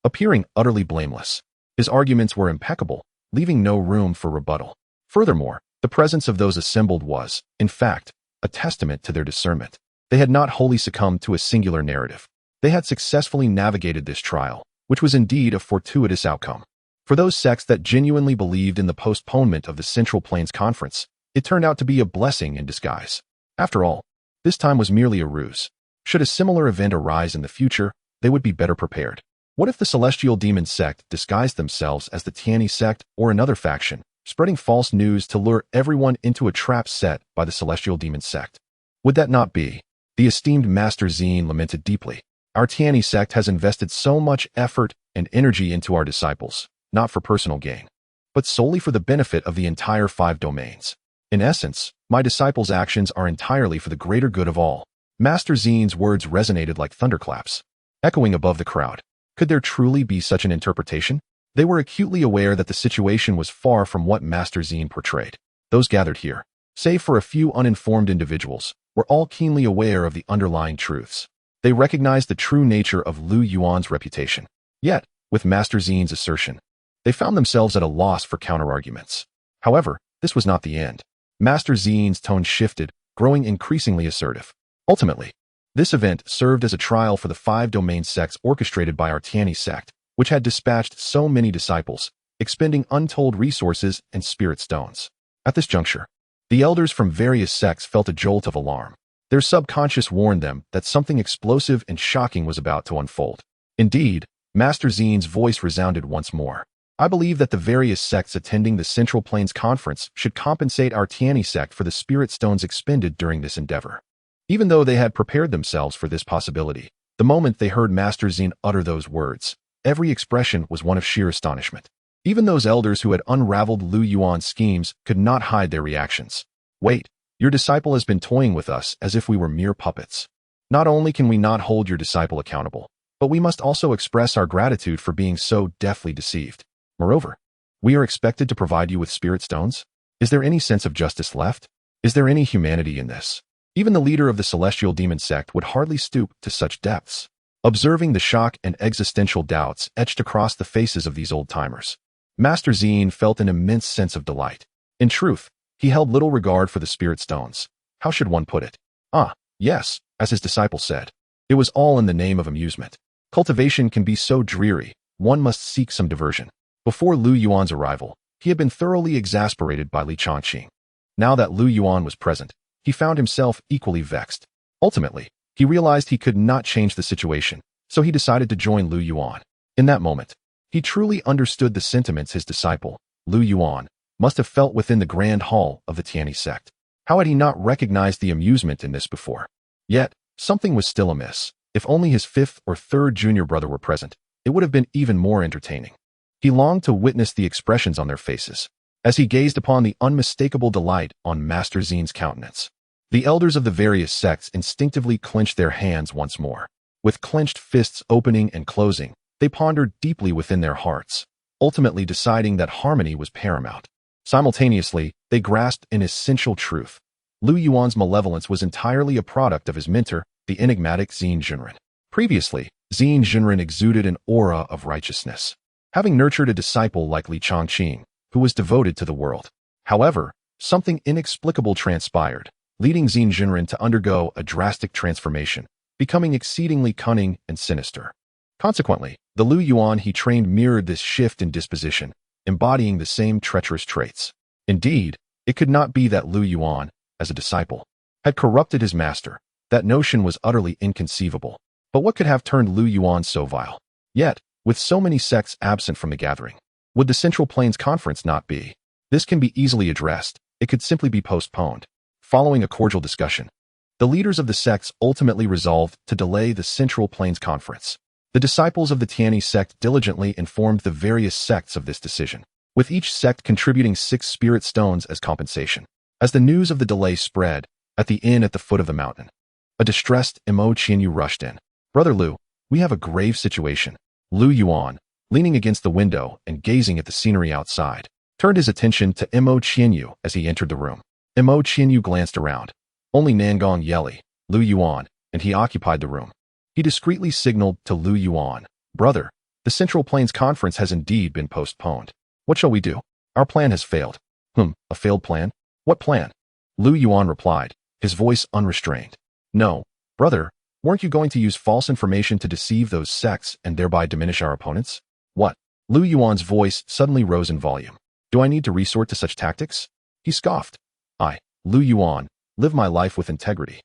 appearing utterly blameless. His arguments were impeccable, leaving no room for rebuttal. Furthermore, the presence of those assembled was, in fact, a testament to their discernment. They had not wholly succumbed to a singular narrative. They had successfully navigated this trial, which was indeed a fortuitous outcome. For those sects that genuinely believed in the postponement of the Central Plains Conference, it turned out to be a blessing in disguise. After all, this time was merely a ruse. Should a similar event arise in the future, they would be better prepared. What if the Celestial Demon Sect disguised themselves as the Tianyi Sect or another faction, spreading false news to lure everyone into a trap set by the Celestial Demon Sect? Would that not be? The esteemed Master Zine lamented deeply. Our Tianyi Sect has invested so much effort and energy into our disciples, not for personal gain, but solely for the benefit of the entire 5 domains. In essence, my disciples' actions are entirely for the greater good of all. Master Zine's words resonated like thunderclaps, echoing above the crowd. Could there truly be such an interpretation? They were acutely aware that the situation was far from what Master Zine portrayed. Those gathered here, save for a few uninformed individuals, were all keenly aware of the underlying truths. They recognized the true nature of Lu Yuan's reputation. Yet, with Master Zine's assertion, they found themselves at a loss for counterarguments. However, this was not the end. Master Zine's tone shifted, growing increasingly assertive. Ultimately, this event served as a trial for the 5 domain sects orchestrated by our Tianyi Sect, which had dispatched so many disciples, expending untold resources and spirit stones. At this juncture, the elders from various sects felt a jolt of alarm. Their subconscious warned them that something explosive and shocking was about to unfold. Indeed, Master Zine's voice resounded once more. I believe that the various sects attending the Central Plains Conference should compensate our Tianyi Sect for the spirit stones expended during this endeavor. Even though they had prepared themselves for this possibility, the moment they heard Master Zine utter those words, every expression was one of sheer astonishment. Even those elders who had unraveled Lu Yuan's schemes could not hide their reactions. Wait, your disciple has been toying with us as if we were mere puppets. Not only can we not hold your disciple accountable, but we must also express our gratitude for being so deftly deceived. Moreover, we are expected to provide you with spirit stones? Is there any sense of justice left? Is there any humanity in this? Even the leader of the Celestial Demon Sect would hardly stoop to such depths. Observing the shock and existential doubts etched across the faces of these old-timers, Master Zine felt an immense sense of delight. In truth, he held little regard for the spirit stones. How should one put it? Yes, as his disciple said. It was all in the name of amusement. Cultivation can be so dreary, one must seek some diversion. Before Lu Yuan's arrival, he had been thoroughly exasperated by Li Changqing. Now that Lu Yuan was present, he found himself equally vexed. Ultimately, he realized he could not change the situation, so he decided to join Lu Yuan. In that moment, he truly understood the sentiments his disciple, Lu Yuan, must have felt within the grand hall of the Tianyi Sect. How had he not recognized the amusement in this before? Yet, something was still amiss. If only his 5th or 3rd junior brother were present, it would have been even more entertaining. He longed to witness the expressions on their faces, as he gazed upon the unmistakable delight on Master Zine's countenance. The elders of the various sects instinctively clenched their hands once more. With clenched fists opening and closing, they pondered deeply within their hearts, ultimately deciding that harmony was paramount. Simultaneously, they grasped an essential truth. Lu Yuan's malevolence was entirely a product of his mentor, the enigmatic Zine Jinren. Previously, Zine Jinren exuded an aura of righteousness, having nurtured a disciple like Li Changqing, who was devoted to the world. However, something inexplicable transpired, leading Zine Jinren to undergo a drastic transformation, becoming exceedingly cunning and sinister. Consequently, the Lu Yuan he trained mirrored this shift in disposition, embodying the same treacherous traits. Indeed, it could not be that Lu Yuan, as a disciple, had corrupted his master. That notion was utterly inconceivable. But what could have turned Lu Yuan so vile? Yet, With so many sects absent from the gathering, would the Central Plains Conference not be? This can be easily addressed. It could simply be postponed. Following a cordial discussion, the leaders of the sects ultimately resolved to delay the Central Plains Conference. The disciples of the Tianyi Sect diligently informed the various sects of this decision, with each sect contributing 6 spirit stones as compensation. As the news of the delay spread, at the inn at the foot of the mountain, a distressed Mo Qianyu rushed in. "Brother Lu, we have a grave situation." Lu Yuan, leaning against the window and gazing at the scenery outside, turned his attention to Mo Qianyu as he entered the room. Mo Qianyu glanced around. Only Nangong Yeli, Lu Yuan, and he occupied the room. He discreetly signaled to Lu Yuan, "Brother, the Central Plains Conference has indeed been postponed. What shall we do? Our plan has failed." A failed plan? What plan?" Lu Yuan replied, his voice unrestrained. "No, brother, weren't you going to use false information to deceive those sects and thereby diminish our opponents?" "What?" Lu Yuan's voice suddenly rose in volume. "Do I need to resort to such tactics?" He scoffed. "I, Lu Yuan, live my life with integrity.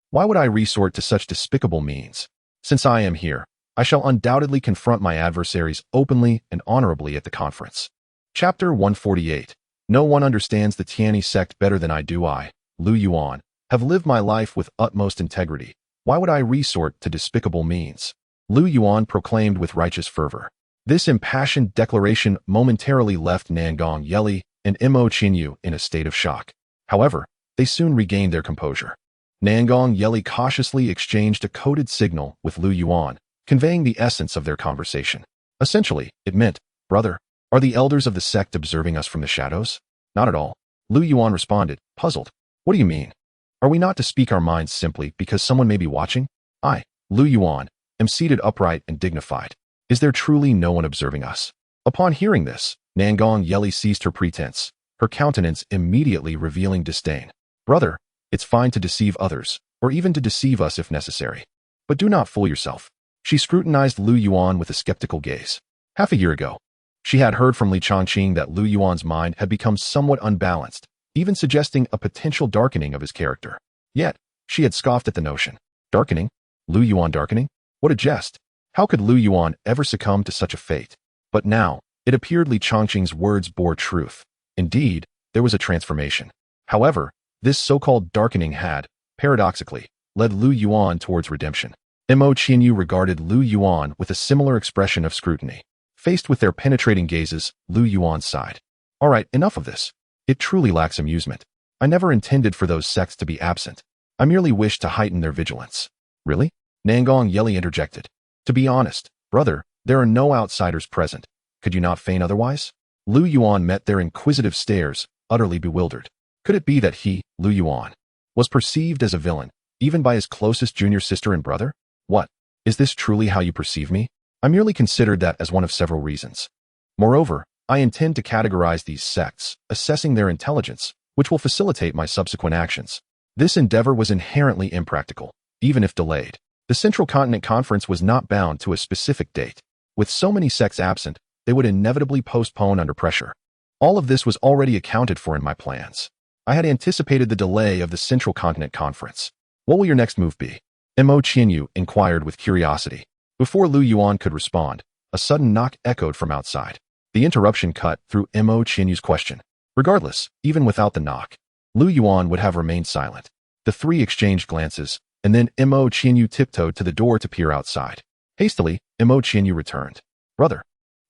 Why would I resort to such despicable means? Since I am here, I shall undoubtedly confront my adversaries openly and honorably at the conference." Chapter 148. No one understands the Tianyi Sect better than I do. I, Lu Yuan, have lived my life with utmost integrity. Why would I resort to despicable means? Lu Yuan proclaimed with righteous fervor. This impassioned declaration momentarily left Nangong Yeli and Mo Qianyu in a state of shock. However, they soon regained their composure. Nangong Yeli cautiously exchanged a coded signal with Lu Yuan, conveying the essence of their conversation. Essentially, it meant, "Brother, are the elders of the sect observing us from the shadows?" "Not at all," Lu Yuan responded, puzzled. "What do you mean? Are we not to speak our minds simply because someone may be watching?" "I, Lu Yuan, am seated upright and dignified. Is there truly no one observing us?" Upon hearing this, Nangong Yeli ceased her pretense, her countenance immediately revealing disdain. "Brother, it's fine to deceive others, or even to deceive us if necessary. But do not fool yourself." She scrutinized Lu Yuan with a skeptical gaze. Half a year ago, she had heard from Li Chongqing that Lu Yuan's mind had become somewhat unbalanced, even suggesting a potential darkening of his character. Yet, she had scoffed at the notion. Darkening? Lu Yuan darkening? What a jest! How could Lu Yuan ever succumb to such a fate? But now, it appeared Li Chongqing's words bore truth. Indeed, there was a transformation. However, this so-called darkening had, paradoxically, led Lu Yuan towards redemption. Mo Qianyu regarded Lu Yuan with a similar expression of scrutiny. Faced with their penetrating gazes, Lu Yuan sighed. "All right, enough of this. It truly lacks amusement. I never intended for those sects to be absent. I merely wished to heighten their vigilance." "Really?" Nangong Yeli interjected. "To be honest, brother, there are no outsiders present. Could you not feign otherwise?" Lu Yuan met their inquisitive stares, utterly bewildered. Could it be that he, Lu Yuan, was perceived as a villain, even by his closest junior sister and brother? "What? Is this truly how you perceive me?" "I merely considered that as one of several reasons. Moreover, I intend to categorize these sects, assessing their intelligence, which will facilitate my subsequent actions." This endeavor was inherently impractical, even if delayed. The Central Continent Conference was not bound to a specific date. With so many sects absent, they would inevitably postpone under pressure. All of this was already accounted for in my plans. I had anticipated the delay of the Central Continent Conference. "What will your next move be?" Mo Qianyu inquired with curiosity. Before Lu Yuan could respond, a sudden knock echoed from outside. The interruption cut through Mo Qianyu's question. Regardless, even without the knock, Lu Yuan would have remained silent. The three exchanged glances, and then Mo Qianyu tiptoed to the door to peer outside. Hastily, Mo Qianyu returned. "Brother,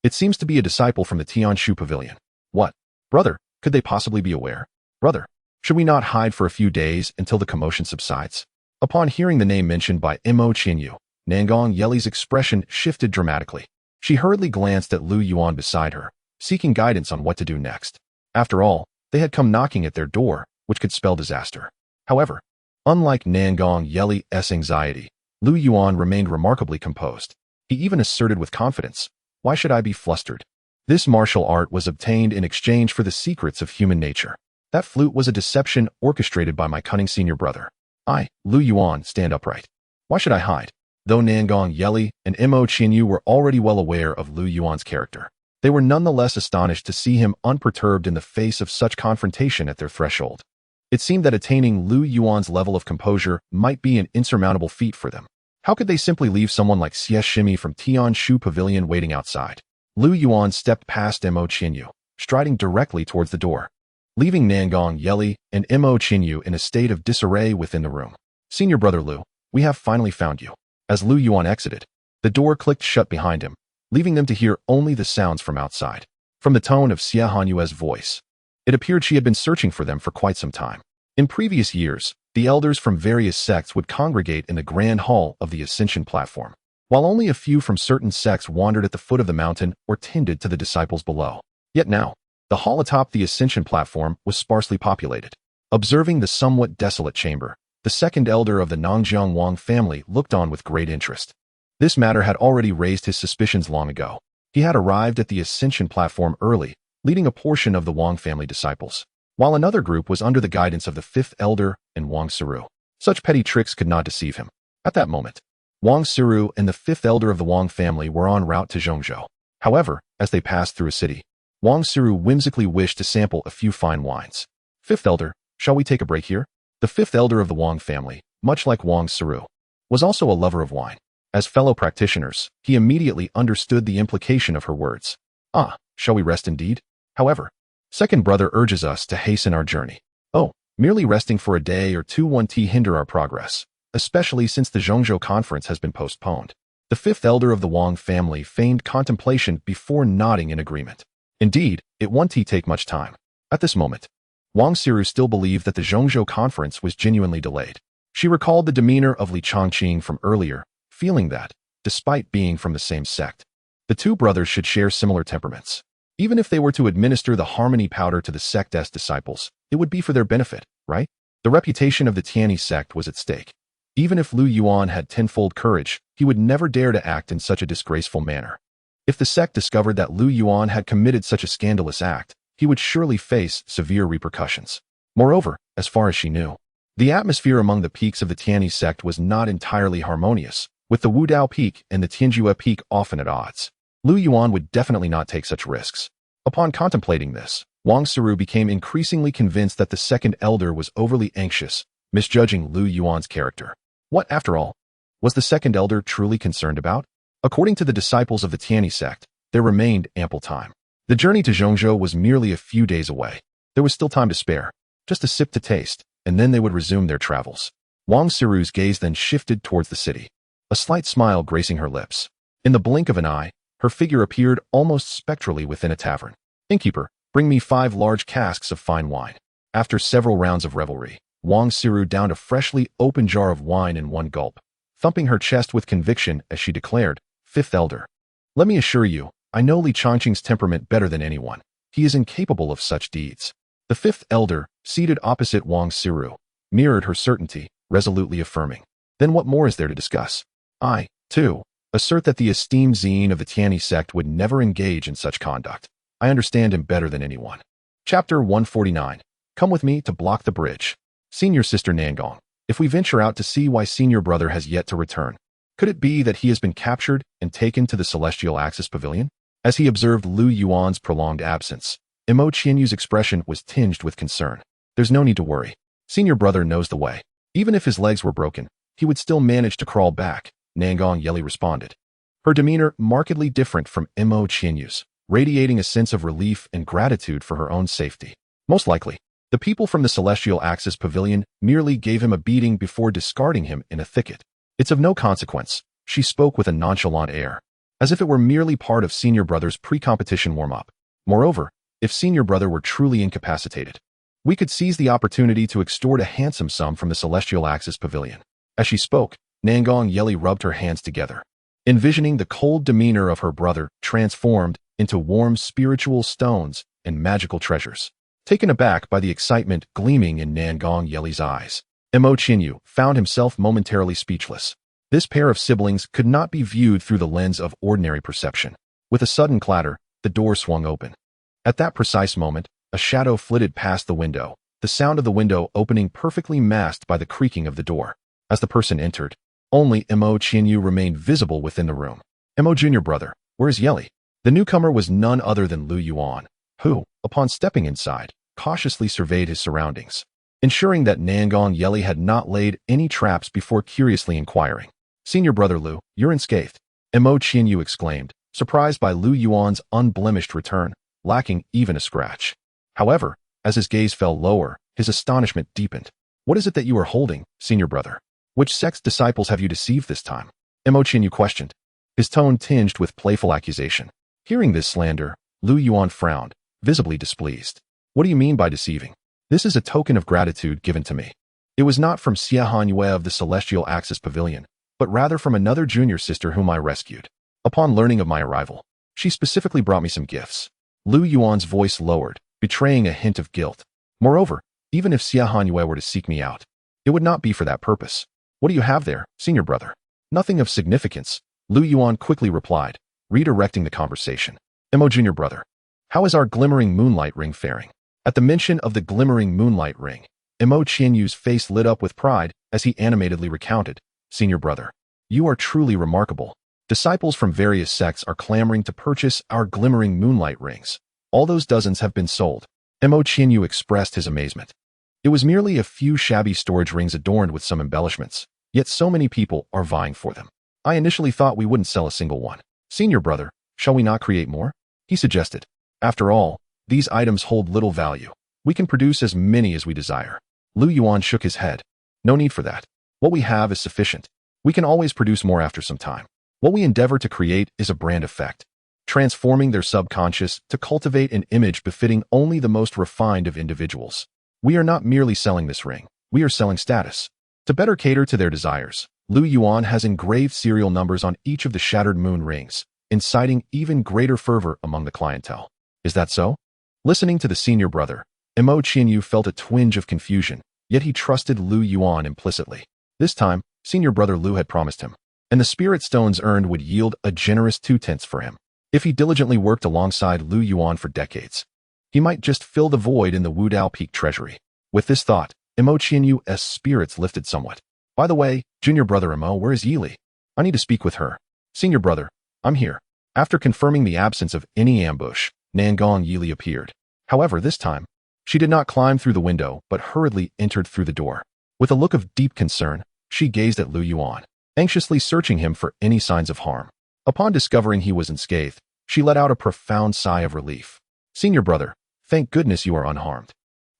it seems to be a disciple from the Tianshu Pavilion." "What? Brother, could they possibly be aware?" "Brother, should we not hide for a few days until the commotion subsides?" Upon hearing the name mentioned by Mo Qianyu, Nangong Yeli's expression shifted dramatically. She hurriedly glanced at Lu Yuan beside her, seeking guidance on what to do next. After all, they had come knocking at their door, which could spell disaster. However, unlike Nangong Yeli's anxiety, Lu Yuan remained remarkably composed. He even asserted with confidence, "Why should I be flustered? This martial art was obtained in exchange for the secrets of human nature. That flute was a deception orchestrated by my cunning senior brother. I, Lu Yuan, stand upright. Why should I hide?" Though Nangong Yeli and Mo Qianyu were already well aware of Lu Yuan's character, they were nonetheless astonished to see him unperturbed in the face of such confrontation at their threshold. It seemed that attaining Lu Yuan's level of composure might be an insurmountable feat for them. How could they simply leave someone like Xie Shimi from Tian Shu Pavilion waiting outside? Lu Yuan stepped past Mo Qinyu, striding directly towards the door, leaving Nangong Yeli and Mo Qinyu in a state of disarray within the room. Senior brother Lu, we have finally found you. As Lu Yuan exited, the door clicked shut behind him, leaving them to hear only the sounds from outside. From the tone of Xie Hanyue's voice, it appeared she had been searching for them for quite some time. In previous years, the elders from various sects would congregate in the grand hall of the Ascension platform, while only a few from certain sects wandered at the foot of the mountain or tended to the disciples below. Yet now, the hall atop the Ascension platform was sparsely populated. Observing the somewhat desolate chamber, the second elder of the Nangjiang Wang family looked on with great interest. This matter had already raised his suspicions long ago. He had arrived at the Ascension platform early, leading a portion of the Wang family disciples, while another group was under the guidance of the fifth elder and Wang Siru. Such petty tricks could not deceive him. At that moment, Wang Siru and the fifth elder of the Wang family were en route to Zhongzhou. However, as they passed through a city, Wang Siru whimsically wished to sample a few fine wines. Fifth elder, shall we take a break here? The fifth elder of the Wang family, much like Wang Siru, was also a lover of wine. As fellow practitioners, he immediately understood the implication of her words. Ah, shall we rest indeed? However, second brother urges us to hasten our journey. Oh, merely resting for a day or two won't hinder our progress, especially since the Zhongzhou conference has been postponed. The fifth elder of the Wang family feigned contemplation before nodding in agreement. Indeed, it won't take much time. At this moment, Wang Siru still believed that the Zhongzhou conference was genuinely delayed. She recalled the demeanor of Li Chongqing from earlier, feeling that, despite being from the same sect, the two brothers should share similar temperaments. Even if they were to administer the harmony powder to the sect's disciples, it would be for their benefit, right? The reputation of the Tianyi Sect was at stake. Even if Lu Yuan had tenfold courage, he would never dare to act in such a disgraceful manner. If the sect discovered that Lu Yuan had committed such a scandalous act, he would surely face severe repercussions. Moreover, as far as she knew, the atmosphere among the peaks of the Tianyi Sect was not entirely harmonious, with the Wudao Peak and the Tianjue Peak often at odds. Lu Yuan would definitely not take such risks. Upon contemplating this, Wang Siru became increasingly convinced that the second elder was overly anxious, misjudging Lu Yuan's character. What, after all, was the second elder truly concerned about? According to the disciples of the Tianyi Sect, there remained ample time. The journey to Zhongzhou was merely a few days away. There was still time to spare, just a sip to taste, and then they would resume their travels. Wang Siru's gaze then shifted towards the city, a slight smile gracing her lips. In the blink of an eye, her figure appeared almost spectrally within a tavern. Innkeeper, bring me 5 large casks of fine wine. After several rounds of revelry, Wang Siru downed a freshly opened jar of wine in one gulp, thumping her chest with conviction as she declared, Fifth elder, let me assure you, I know Li Chongqing's temperament better than anyone. He is incapable of such deeds. The fifth elder, seated opposite Wang Siru, mirrored her certainty, resolutely affirming. Then what more is there to discuss? I, too, assert that the esteemed Zine of the Tianyi Sect would never engage in such conduct. I understand him better than anyone. Chapter 149. Come with me to block the bridge. Senior sister Nangong, if we venture out to see why senior brother has yet to return, could it be that he has been captured and taken to the Celestial Axis Pavilion? As he observed Lu Yuan's prolonged absence, Mo Qianyu's expression was tinged with concern. There's no need to worry. Senior brother knows the way. Even if his legs were broken, he would still manage to crawl back, Nangong Yeli responded. Her demeanor markedly different from Mo Qianyu's, radiating a sense of relief and gratitude for her own safety. Most likely, the people from the Celestial Axis Pavilion merely gave him a beating before discarding him in a thicket. It's of no consequence, she spoke with a nonchalant air, as if it were merely part of senior brother's pre-competition warm-up. Moreover, if senior brother were truly incapacitated, we could seize the opportunity to extort a handsome sum from the Celestial Axis Pavilion. As she spoke, Nangong Yeli rubbed her hands together, envisioning the cold demeanor of her brother transformed into warm spiritual stones and magical treasures. Taken aback by the excitement gleaming in Nangong Yeli's eyes, Mo Qianyu found himself momentarily speechless. This pair of siblings could not be viewed through the lens of ordinary perception. With a sudden clatter, the door swung open. At that precise moment, a shadow flitted past the window, the sound of the window opening perfectly masked by the creaking of the door. As the person entered, only Mo Qianyu remained visible within the room. Mo junior brother, where is Yeli? The newcomer was none other than Lu Yuan, who, upon stepping inside, cautiously surveyed his surroundings, ensuring that Nangong Yeli had not laid any traps before curiously inquiring. Senior brother Lu, you're unscathed. Mo Qianyu exclaimed, surprised by Lu Yuan's unblemished return, lacking even a scratch. However, as his gaze fell lower, his astonishment deepened. What is it that you are holding, senior brother? Which sect's disciples have you deceived this time? Mo Qianyu questioned, his tone tinged with playful accusation. Hearing this slander, Lu Yuan frowned, visibly displeased. What do you mean by deceiving? This is a token of gratitude given to me. It was not from Xia Hanyue of the Celestial Axis Pavilion, but rather from another junior sister whom I rescued. Upon learning of my arrival, she specifically brought me some gifts. Lu Yuan's voice lowered, betraying a hint of guilt. Moreover, even if Xia Hanyue were to seek me out, it would not be for that purpose. What do you have there, senior brother? Nothing of significance, Lu Yuan quickly replied, redirecting the conversation. Mo junior brother, how is our glimmering moonlight ring faring? At the mention of the glimmering moonlight ring, Mo Qianyu's face lit up with pride as he animatedly recounted, senior brother, you are truly remarkable. Disciples from various sects are clamoring to purchase our glimmering moonlight rings. All those dozens have been sold. Mo Qianyu expressed his amazement. It was merely a few shabby storage rings adorned with some embellishments, yet so many people are vying for them. I initially thought we wouldn't sell a single one. Senior brother, shall we not create more? He suggested. After all, these items hold little value. We can produce as many as we desire. Lu Yuan shook his head. No need for that. What we have is sufficient. We can always produce more after some time. What we endeavor to create is a brand effect, transforming their subconscious to cultivate an image befitting only the most refined of individuals. We are not merely selling this ring, we are selling status. To better cater to their desires, Lu Yuan has engraved serial numbers on each of the shattered moon rings, inciting even greater fervor among the clientele. Is that so? Listening to the senior brother, Mo Qianyu felt a twinge of confusion, yet he trusted Lu Yuan implicitly. This time, senior brother Lu had promised him, and the spirit stones earned would yield a generous 2/10 for him. If he diligently worked alongside Lu Yuan for decades, he might just fill the void in the Wudao Peak treasury. With this thought, Mo Qianyu's spirits lifted somewhat. By the way, junior brother Mo, where is Yili? I need to speak with her. Senior brother, I'm here. After confirming the absence of any ambush, Nangong Yili appeared. However, this time, she did not climb through the window, but hurriedly entered through the door. With a look of deep concern, she gazed at Lu Yuan, anxiously searching him for any signs of harm. Upon discovering he was unscathed, she let out a profound sigh of relief. Senior brother, thank goodness you are unharmed.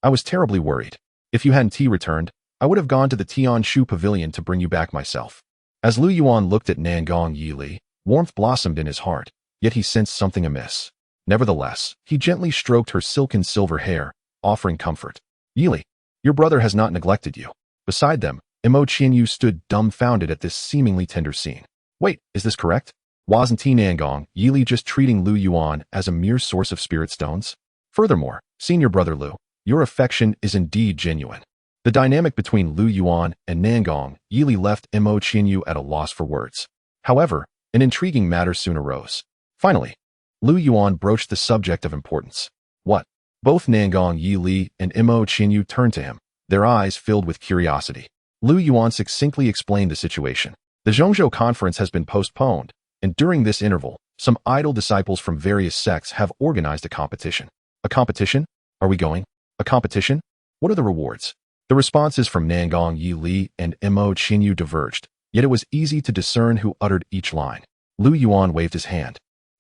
I was terribly worried. If you hadn't returned, I would have gone to the Tianshu Pavilion to bring you back myself. As Lu Yuan looked at Nangong Yili, warmth blossomed in his heart, yet he sensed something amiss. Nevertheless, he gently stroked her silken silver hair, offering comfort. Yili, your brother has not neglected you. Beside them, Mo Qianyu stood dumbfounded at this seemingly tender scene. Wait, is this correct? Wasn't Nangong Yili just treating Lu Yuan as a mere source of spirit stones? Furthermore, senior brother Lu, your affection is indeed genuine. The dynamic between Lu Yuan and Nangong Yili left Mo Qianyu at a loss for words. However, an intriguing matter soon arose. Finally, Lu Yuan broached the subject of importance. What? Both Nangong Yili and Mo Qianyu turned to him, their eyes filled with curiosity. Lu Yuan succinctly explained the situation. The Zhongzhou conference has been postponed, and during this interval, some idol disciples from various sects have organized a competition. A competition? Are we going? A competition? What are the rewards? The responses from Nangong Yili and Mo Qianyu diverged, yet it was easy to discern who uttered each line. Lu Yuan waved his hand,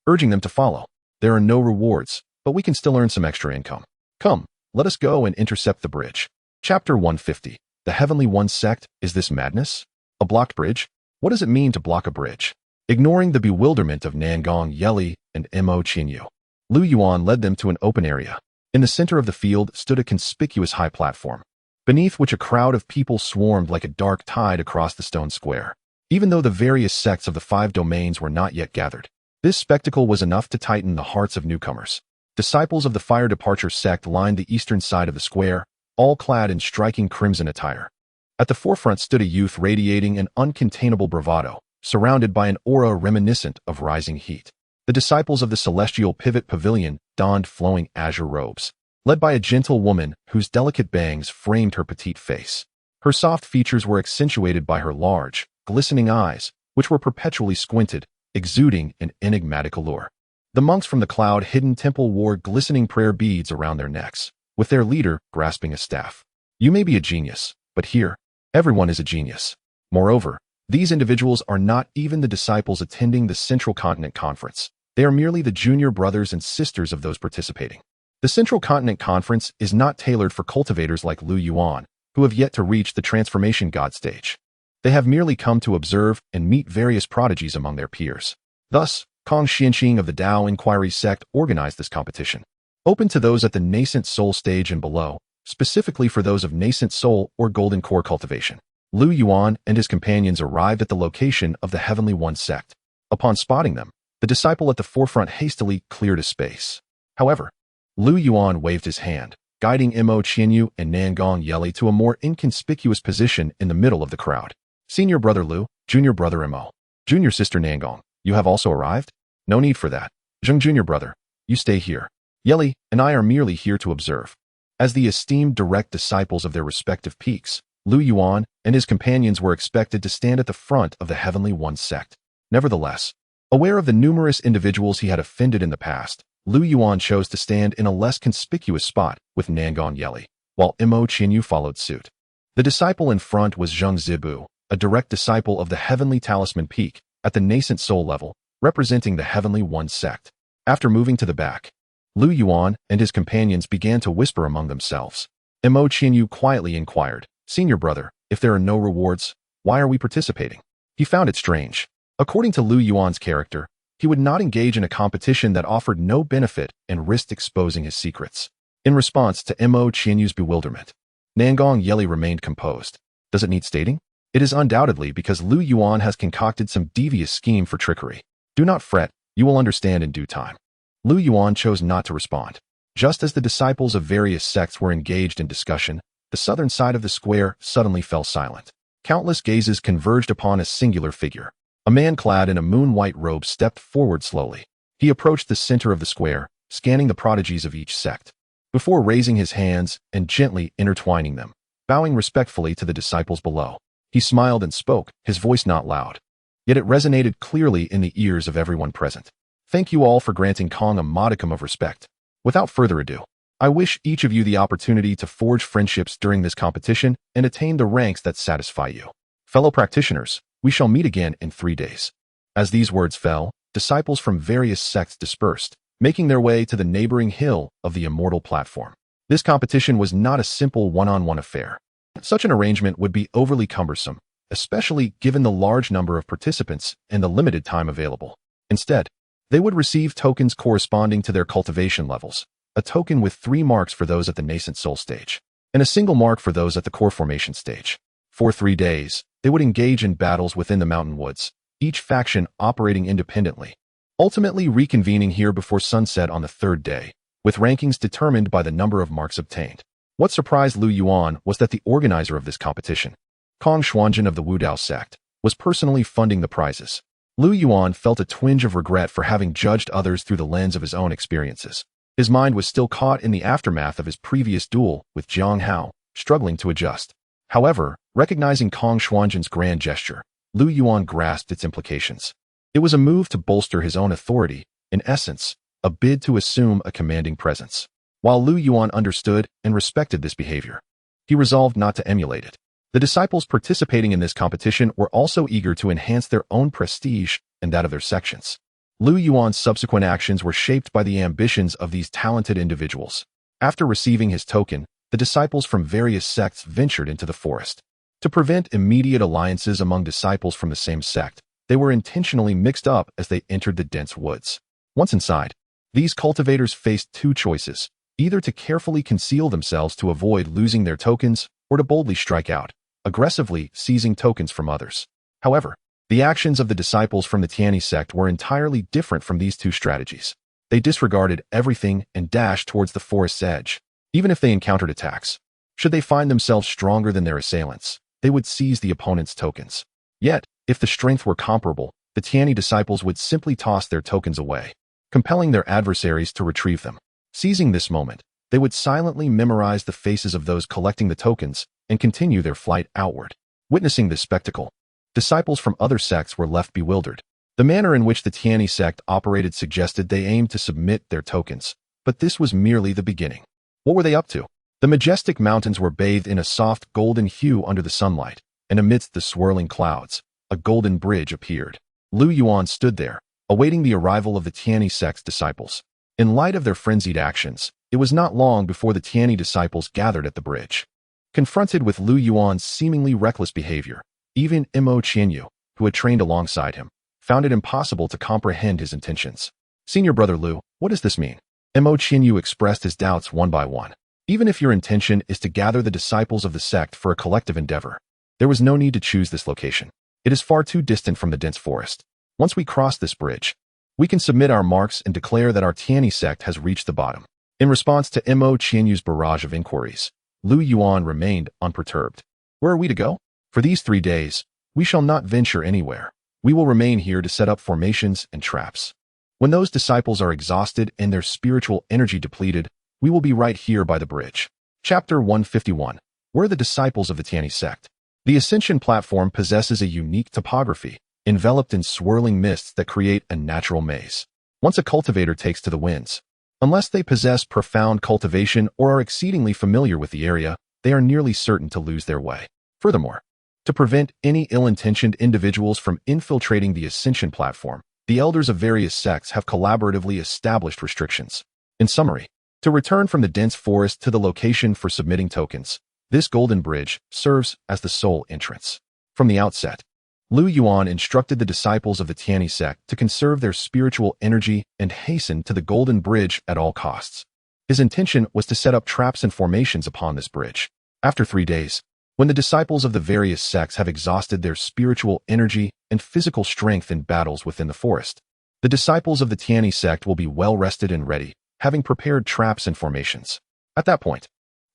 urging them to follow. There are no rewards, but we can still earn some extra income. Come, let us go and intercept the bridge. Chapter 150. The Heavenly One Sect, is this madness? A blocked bridge? What does it mean to block a bridge? Ignoring the bewilderment of Nangong Yili and Mo Qianyu, Lu Yuan led them to an open area. In the center of the field stood a conspicuous high platform, beneath which a crowd of people swarmed like a dark tide across the stone square. Even though the various sects of the 5 domains were not yet gathered, this spectacle was enough to tighten the hearts of newcomers. Disciples of the Fire Departure sect lined the eastern side of the square, all clad in striking crimson attire. At the forefront stood a youth radiating an uncontainable bravado, surrounded by an aura reminiscent of rising heat. The disciples of the Celestial Pivot Pavilion donned flowing azure robes, led by a gentle woman whose delicate bangs framed her petite face. Her soft features were accentuated by her large, glistening eyes, which were perpetually squinted, exuding an enigmatic allure. The monks from the cloud-hidden temple wore glistening prayer beads around their necks, with their leader grasping a staff. You may be a genius, but here, everyone is a genius. Moreover, These individuals are not even the disciples attending the Central Continent Conference. They are merely the junior brothers and sisters of those participating. The Central Continent Conference is not tailored for cultivators like Yuan, who have yet to reach the transformation god stage. They have merely come to observe and meet various prodigies among their peers. Thus, Kong Xianqing of the Tao Inquiry Sect organized this competition, open to those at the nascent soul stage and below, specifically for those of nascent soul or golden core cultivation. Yuan and his companions arrived at the location of the Heavenly One sect. Upon spotting them, the disciple at the forefront hastily cleared a space. However, Yuan waved his hand, guiding Mo Qianyu and Nangong Yeli to a more inconspicuous position in the middle of the crowd. Senior brother Lu, junior brother Mo, junior sister Nangong, you have also arrived? No need for that. Zheng junior brother, you stay here. Yeli and I are merely here to observe. As the esteemed direct disciples of their respective peaks, Yuan and his companions were expected to stand at the front of the Heavenly One sect. Nevertheless, aware of the numerous individuals he had offended in the past, Yuan chose to stand in a less conspicuous spot with Nangong Yeli, while Mo Qianyu followed suit. The disciple in front was Zheng Zibu, a direct disciple of the Heavenly Talisman Peak at the nascent soul level, representing the Heavenly One sect. After moving to the back, Yuan and his companions began to whisper among themselves. Mo Qianyu quietly inquired, Senior brother, if there are no rewards, why are we participating? He found it strange. According to Yuan's character, he would not engage in a competition that offered no benefit and risked exposing his secrets. In response to Mo Qianyu's bewilderment, Nangong Yeli remained composed. Does it need stating? It is undoubtedly because Yuan has concocted some devious scheme for trickery. Do not fret, you will understand in due time. Yuan chose not to respond. Just as the disciples of various sects were engaged in discussion, the southern side of the square suddenly fell silent. Countless gazes converged upon a singular figure. A man clad in a moon-white robe stepped forward slowly. He approached the center of the square, scanning the prodigies of each sect, before raising his hands and gently intertwining them, bowing respectfully to the disciples below. He smiled and spoke, his voice not loud, yet it resonated clearly in the ears of everyone present. Thank you all for granting Kong a modicum of respect. Without further ado, I wish each of you the opportunity to forge friendships during this competition and attain the ranks that satisfy you. Fellow practitioners, we shall meet again in 3 days. As these words fell, disciples from various sects dispersed, making their way to the neighboring hill of the immortal platform. This competition was not a simple one-on-one affair. Such an arrangement would be overly cumbersome, especially given the large number of participants and the limited time available. Instead, they would receive tokens corresponding to their cultivation levels, a token with 3 marks for those at the nascent soul stage, and a single mark for those at the core formation stage. For 3 days, they would engage in battles within the mountain woods, each faction operating independently, ultimately reconvening here before sunset on the 3rd day, with rankings determined by the number of marks obtained. What surprised Yuan was that the organizer of this competition, Kong Xuanjin of the Wudao sect, was personally funding the prizes. Yuan felt a twinge of regret for having judged others through the lens of his own experiences. His mind was still caught in the aftermath of his previous duel with Jiang Hao, struggling to adjust. However, recognizing Kong Xuanjin's grand gesture, Yuan grasped its implications. It was a move to bolster his own authority, in essence, a bid to assume a commanding presence. While Yuan understood and respected this behavior, he resolved not to emulate it. The disciples participating in this competition were also eager to enhance their own prestige and that of their sections. Yuan's subsequent actions were shaped by the ambitions of these talented individuals. After receiving his token, the disciples from various sects ventured into the forest. To prevent immediate alliances among disciples from the same sect, they were intentionally mixed up as they entered the dense woods. Once inside, these cultivators faced 2 choices, either to carefully conceal themselves to avoid losing their tokens or to boldly strike out, aggressively seizing tokens from others. However, the actions of the disciples from the Tianyi Sect were entirely different from these 2 strategies. They disregarded everything and dashed towards the forest's edge. Even if they encountered attacks, should they find themselves stronger than their assailants, they would seize the opponent's tokens. Yet, if the strength were comparable, the Tianyi disciples would simply toss their tokens away, compelling their adversaries to retrieve them. Seizing this moment, they would silently memorize the faces of those collecting the tokens and continue their flight outward. Witnessing this spectacle, disciples from other sects were left bewildered. The manner in which the Tianyi Sect operated suggested they aimed to submit their tokens, but this was merely the beginning. What were they up to? The majestic mountains were bathed in a soft golden hue under the sunlight, and amidst the swirling clouds, a golden bridge appeared. Lu Yuan stood there, awaiting the arrival of the Tianyi Sect's disciples. In light of their frenzied actions, it was not long before the Tianyi disciples gathered at the bridge. Confronted with Lu Yuan's seemingly reckless behavior, even Mo Qianyu, who had trained alongside him, found it impossible to comprehend his intentions. "Senior brother Lu, what does this mean?" Mo Qianyu expressed his doubts one by one. "Even if your intention is to gather the disciples of the sect for a collective endeavor, there was no need to choose this location. It is far too distant from the dense forest. Once we cross this bridge, we can submit our marks and declare that our Tianyi sect has reached the bottom." In response to Mo Qianyu's barrage of inquiries, Lu Yuan remained unperturbed. "Where are we to go? For these 3 days, we shall not venture anywhere. We will remain here to set up formations and traps. When those disciples are exhausted and their spiritual energy depleted, we will be right here by the bridge." Chapter 151. Where are the disciples of the Tianyi sect? The ascension platform possesses a unique topography, enveloped in swirling mists that create a natural maze. Once a cultivator takes to the winds, unless they possess profound cultivation or are exceedingly familiar with the area, they are nearly certain to lose their way. Furthermore, to prevent any ill-intentioned individuals from infiltrating the ascension platform, the elders of various sects have collaboratively established restrictions. In summary, to return from the dense forest to the location for submitting tokens, this golden bridge serves as the sole entrance. From the outset, Lu Yuan instructed the disciples of the Tianyi sect to conserve their spiritual energy and hasten to the golden bridge at all costs. His intention was to set up traps and formations upon this bridge. After 3 days, when the disciples of the various sects have exhausted their spiritual energy and physical strength in battles within the forest, the disciples of the Tianyi sect will be well rested and ready, having prepared traps and formations. At that point,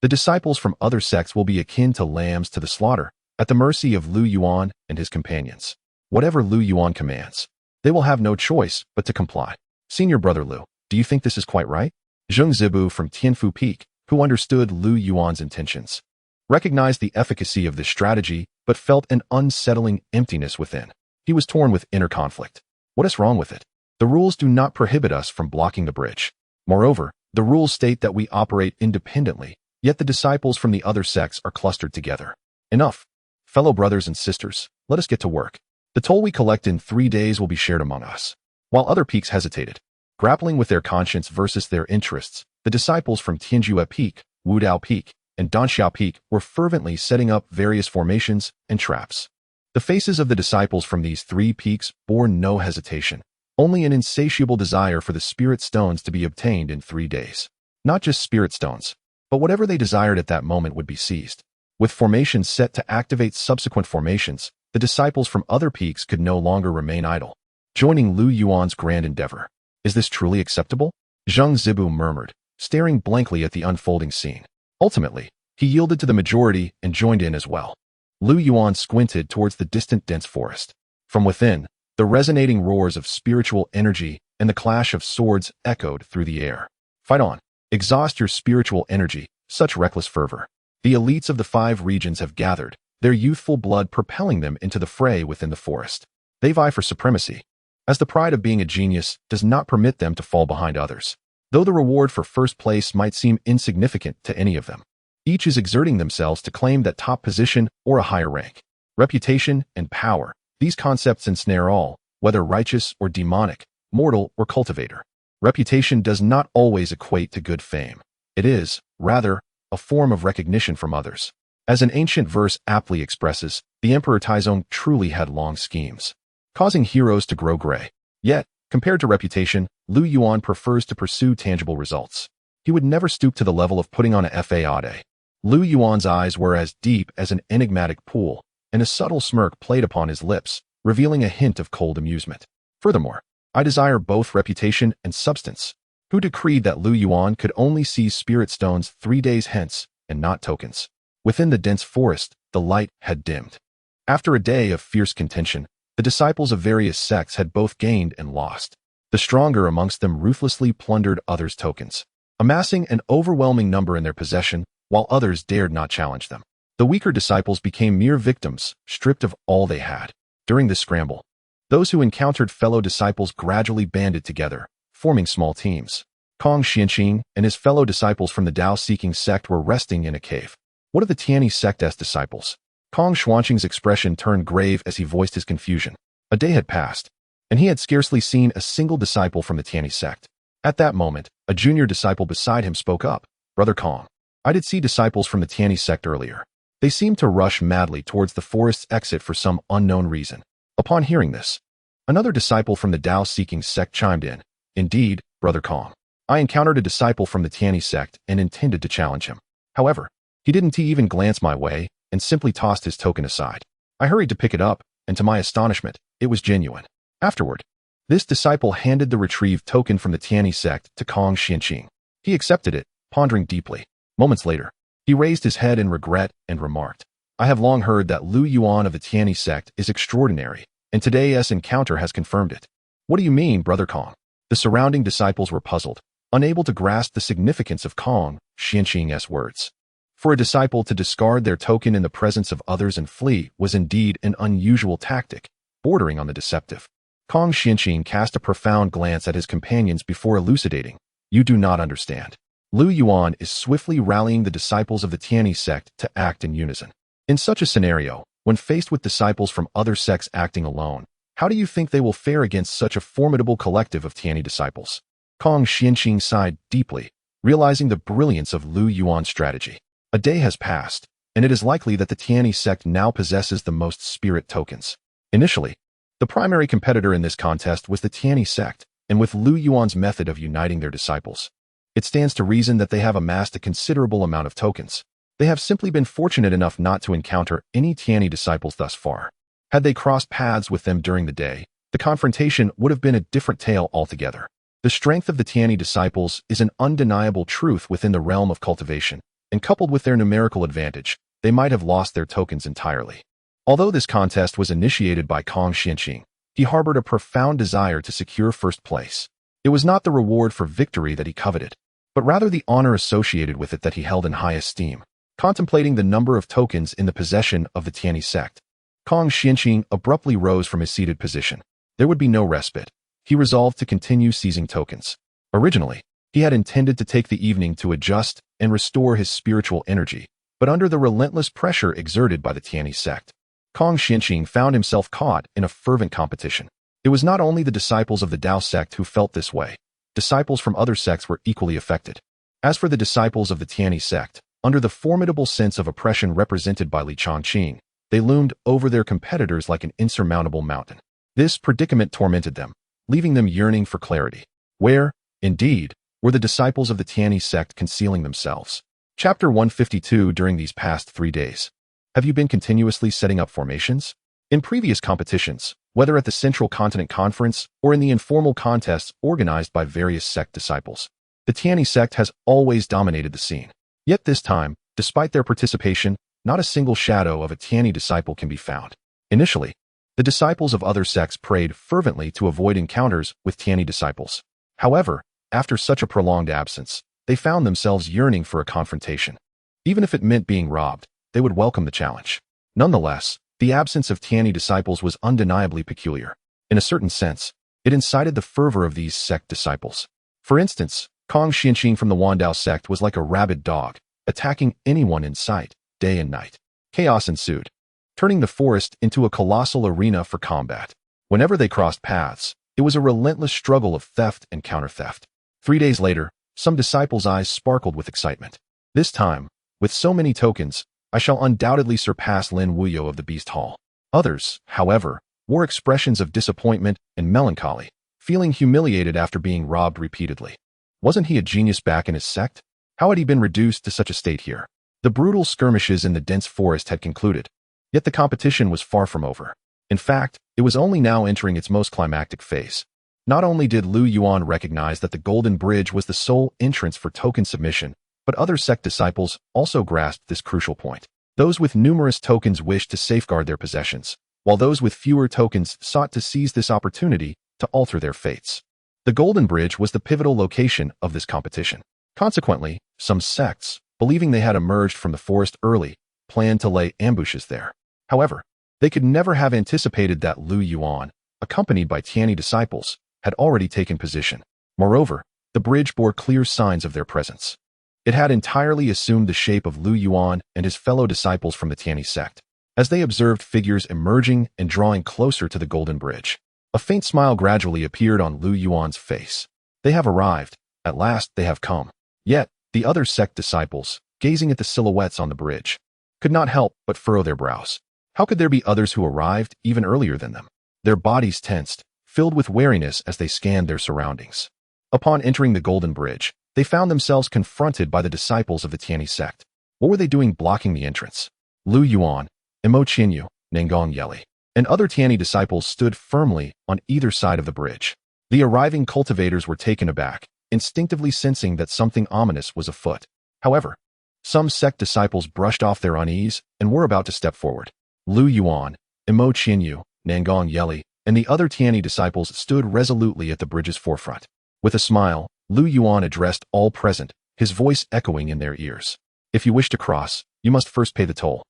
the disciples from other sects will be akin to lambs to the slaughter, at the mercy of Lu Yuan and his companions. Whatever Lu Yuan commands, they will have no choice but to comply. "Senior brother Lu, do you think this is quite right?" Zheng Zibu from Tianfu Peak, who understood Lu Yuan's intentions, recognized the efficacy of this strategy but felt an unsettling emptiness within. He was torn with inner conflict. What is wrong with it? The rules do not prohibit us from blocking the bridge. Moreover, the rules state that we operate independently, yet the disciples from the other sects are clustered together. Enough. Fellow brothers and sisters, let us get to work. The toll we collect in 3 days will be shared among us. While other peaks hesitated, grappling with their conscience versus their interests, the disciples from Tianjue Peak, Wudao Peak, and Danxia Peak were fervently setting up various formations and traps. The faces of the disciples from these 3 peaks bore no hesitation, only an insatiable desire for the spirit stones to be obtained in 3 days. Not just spirit stones, but whatever they desired at that moment would be seized. With formations set to activate subsequent formations, the disciples from other peaks could no longer remain idle, joining Lu Yuan's grand endeavor. "Is this truly acceptable?" Zheng Zibu murmured, staring blankly at the unfolding scene. Ultimately, he yielded to the majority and joined in as well. Lu Yuan squinted towards the distant dense forest. From within, the resonating roars of spiritual energy and the clash of swords echoed through the air. "Fight on. Exhaust your spiritual energy, such reckless fervor." The elites of the 5 regions have gathered, their youthful blood propelling them into the fray within the forest. They vie for supremacy, as the pride of being a genius does not permit them to fall behind others. Though the reward for first place might seem insignificant to any of them, each is exerting themselves to claim that top position or a higher rank. Reputation and power, these concepts ensnare all, whether righteous or demonic, mortal or cultivator. Reputation does not always equate to good fame. It is, rather, a form of recognition from others. As an ancient verse aptly expresses, the Emperor Taizong truly had long schemes, causing heroes to grow gray. Yet, compared to reputation, Lu Yuan prefers to pursue tangible results. He would never stoop to the level of putting on a fade. Lu Yuan's eyes were as deep as an enigmatic pool, and a subtle smirk played upon his lips, revealing a hint of cold amusement. "Furthermore, I desire both reputation and substance." Who decreed that Lu Yuan could only seize spirit stones 3 days hence, and not tokens? Within the dense forest, the light had dimmed. After a day of fierce contention, the disciples of various sects had both gained and lost. The stronger amongst them ruthlessly plundered others' tokens, amassing an overwhelming number in their possession, while others dared not challenge them. The weaker disciples became mere victims, stripped of all they had. During this scramble, those who encountered fellow disciples gradually banded together, forming small teams. Kong Xianqing and his fellow disciples from the Tao-seeking sect were resting in a cave. "What of the Tianyi Sect's disciples?" Kong Xuanqing's expression turned grave as he voiced his confusion. A day had passed, and he had scarcely seen a single disciple from the Tianyi Sect. At that moment, a junior disciple beside him spoke up. "Brother Kong, I did see disciples from the Tianyi Sect earlier. They seemed to rush madly towards the forest's exit for some unknown reason." Upon hearing this, another disciple from the Tao-seeking sect chimed in. "Indeed, Brother Kong. I encountered a disciple from the Tianyi Sect and intended to challenge him. However, he didn't even glance my way and simply tossed his token aside. I hurried to pick it up, and to my astonishment, it was genuine." Afterward, this disciple handed the retrieved token from the Tianyi Sect to Kong Xuanqing. He accepted it, pondering deeply. Moments later, he raised his head in regret and remarked, "I have long heard that Lu Yuan of the Tianyi Sect is extraordinary, and today's encounter has confirmed it." "What do you mean, Brother Kong?" The surrounding disciples were puzzled, unable to grasp the significance of Kong Xuanqing's words. For a disciple to discard their token in the presence of others and flee was indeed an unusual tactic, bordering on the deceptive. Kong Xuanqing cast a profound glance at his companions before elucidating. "You do not understand. Lu Yuan is swiftly rallying the disciples of the Tianyi Sect to act in unison. In such a scenario, when faced with disciples from other sects acting alone, how do you think they will fare against such a formidable collective of Tianyi disciples?" Kong Xuanqing sighed deeply, realizing the brilliance of Lu Yuan's strategy. A day has passed, and it is likely that the Tianyi Sect now possesses the most spirit tokens. Initially, the primary competitor in this contest was the Tianyi Sect, and with Lu Yuan's method of uniting their disciples, it stands to reason that they have amassed a considerable amount of tokens. They have simply been fortunate enough not to encounter any Tianyi disciples thus far. Had they crossed paths with them during the day, the confrontation would have been a different tale altogether. The strength of the Tianyi disciples is an undeniable truth within the realm of cultivation, and coupled with their numerical advantage, they might have lost their tokens entirely. Although this contest was initiated by Kong Xuanqing, he harbored a profound desire to secure first place. It was not the reward for victory that he coveted, but rather the honor associated with it that he held in high esteem. Contemplating the number of tokens in the possession of the Tianyi Sect, Kong Xuanqing abruptly rose from his seated position. There would be no respite. He resolved to continue seizing tokens. Originally, he had intended to take the evening to adjust and restore his spiritual energy, but under the relentless pressure exerted by the Tianyi Sect, Kong Xuanqing found himself caught in a fervent competition. It was not only the disciples of the Tao sect who felt this way. Disciples from other sects were equally affected. As for the disciples of the Tianyi Sect, under the formidable sense of oppression represented by Li Chongqing, they loomed over their competitors like an insurmountable mountain. This predicament tormented them, leaving them yearning for clarity. Where, indeed, were the disciples of the Tianyi Sect concealing themselves? Chapter 152. During these past 3 days, have you been continuously setting up formations? In previous competitions, whether at the Central Continent Conference or in the informal contests organized by various sect disciples, the Tianyi Sect has always dominated the scene. Yet this time, despite their participation, not a single shadow of a Tianyi disciple can be found. Initially, the disciples of other sects prayed fervently to avoid encounters with Tianyi disciples. However, after such a prolonged absence, they found themselves yearning for a confrontation. Even if it meant being robbed, they would welcome the challenge. Nonetheless, the absence of Tianyi disciples was undeniably peculiar. In a certain sense, it incited the fervor of these sect disciples. For instance, Kong Xuanqing from the Wandao sect was like a rabid dog, attacking anyone in sight, day and night. Chaos ensued, turning the forest into a colossal arena for combat. Whenever they crossed paths, it was a relentless struggle of theft and counter-theft. 3 days later, some disciples' eyes sparkled with excitement. This time, with so many tokens, I shall undoubtedly surpass Lin Wuyo of the Beast Hall. Others, however, wore expressions of disappointment and melancholy, feeling humiliated after being robbed repeatedly. Wasn't he a genius back in his sect? How had he been reduced to such a state here? The brutal skirmishes in the dense forest had concluded, yet the competition was far from over. In fact, it was only now entering its most climactic phase. Not only did Lu Yuan recognize that the Golden Bridge was the sole entrance for token submission, but other sect disciples also grasped this crucial point. Those with numerous tokens wished to safeguard their possessions, while those with fewer tokens sought to seize this opportunity to alter their fates. The Golden Bridge was the pivotal location of this competition. Consequently, some sects, believing they had emerged from the forest early, planned to lay ambushes there. However, they could never have anticipated that Lu Yuan, accompanied by Tianyi disciples, had already taken position. Moreover, the bridge bore clear signs of their presence. It had entirely assumed the shape of Lu Yuan and his fellow disciples from the Tianyi sect. as they observed figures emerging and drawing closer to the Golden Bridge. A faint smile gradually appeared on Lu Yuan's face. They have arrived. At last they have come. Yet, the other sect disciples, gazing at the silhouettes on the bridge, could not help but furrow their brows. How could there be others who arrived even earlier than them? Their bodies tensed, filled with wariness as they scanned their surroundings. Upon entering the Golden Bridge, they found themselves confronted by the disciples of the Tianyi Sect. What were they doing blocking the entrance? Lu Yuan, Imo Qinyu, Nangong Yeli, and other Tianyi disciples stood firmly on either side of the bridge. The arriving cultivators were taken aback, instinctively sensing that something ominous was afoot. However, some sect disciples brushed off their unease and were about to step forward. Lu Yuan, Imo Qinyu, Nangong Yeli, and the other Tianyi disciples stood resolutely at the bridge's forefront. With a smile, Lu Yuan addressed all present, his voice echoing in their ears. If you wish to cross, you must first pay the toll.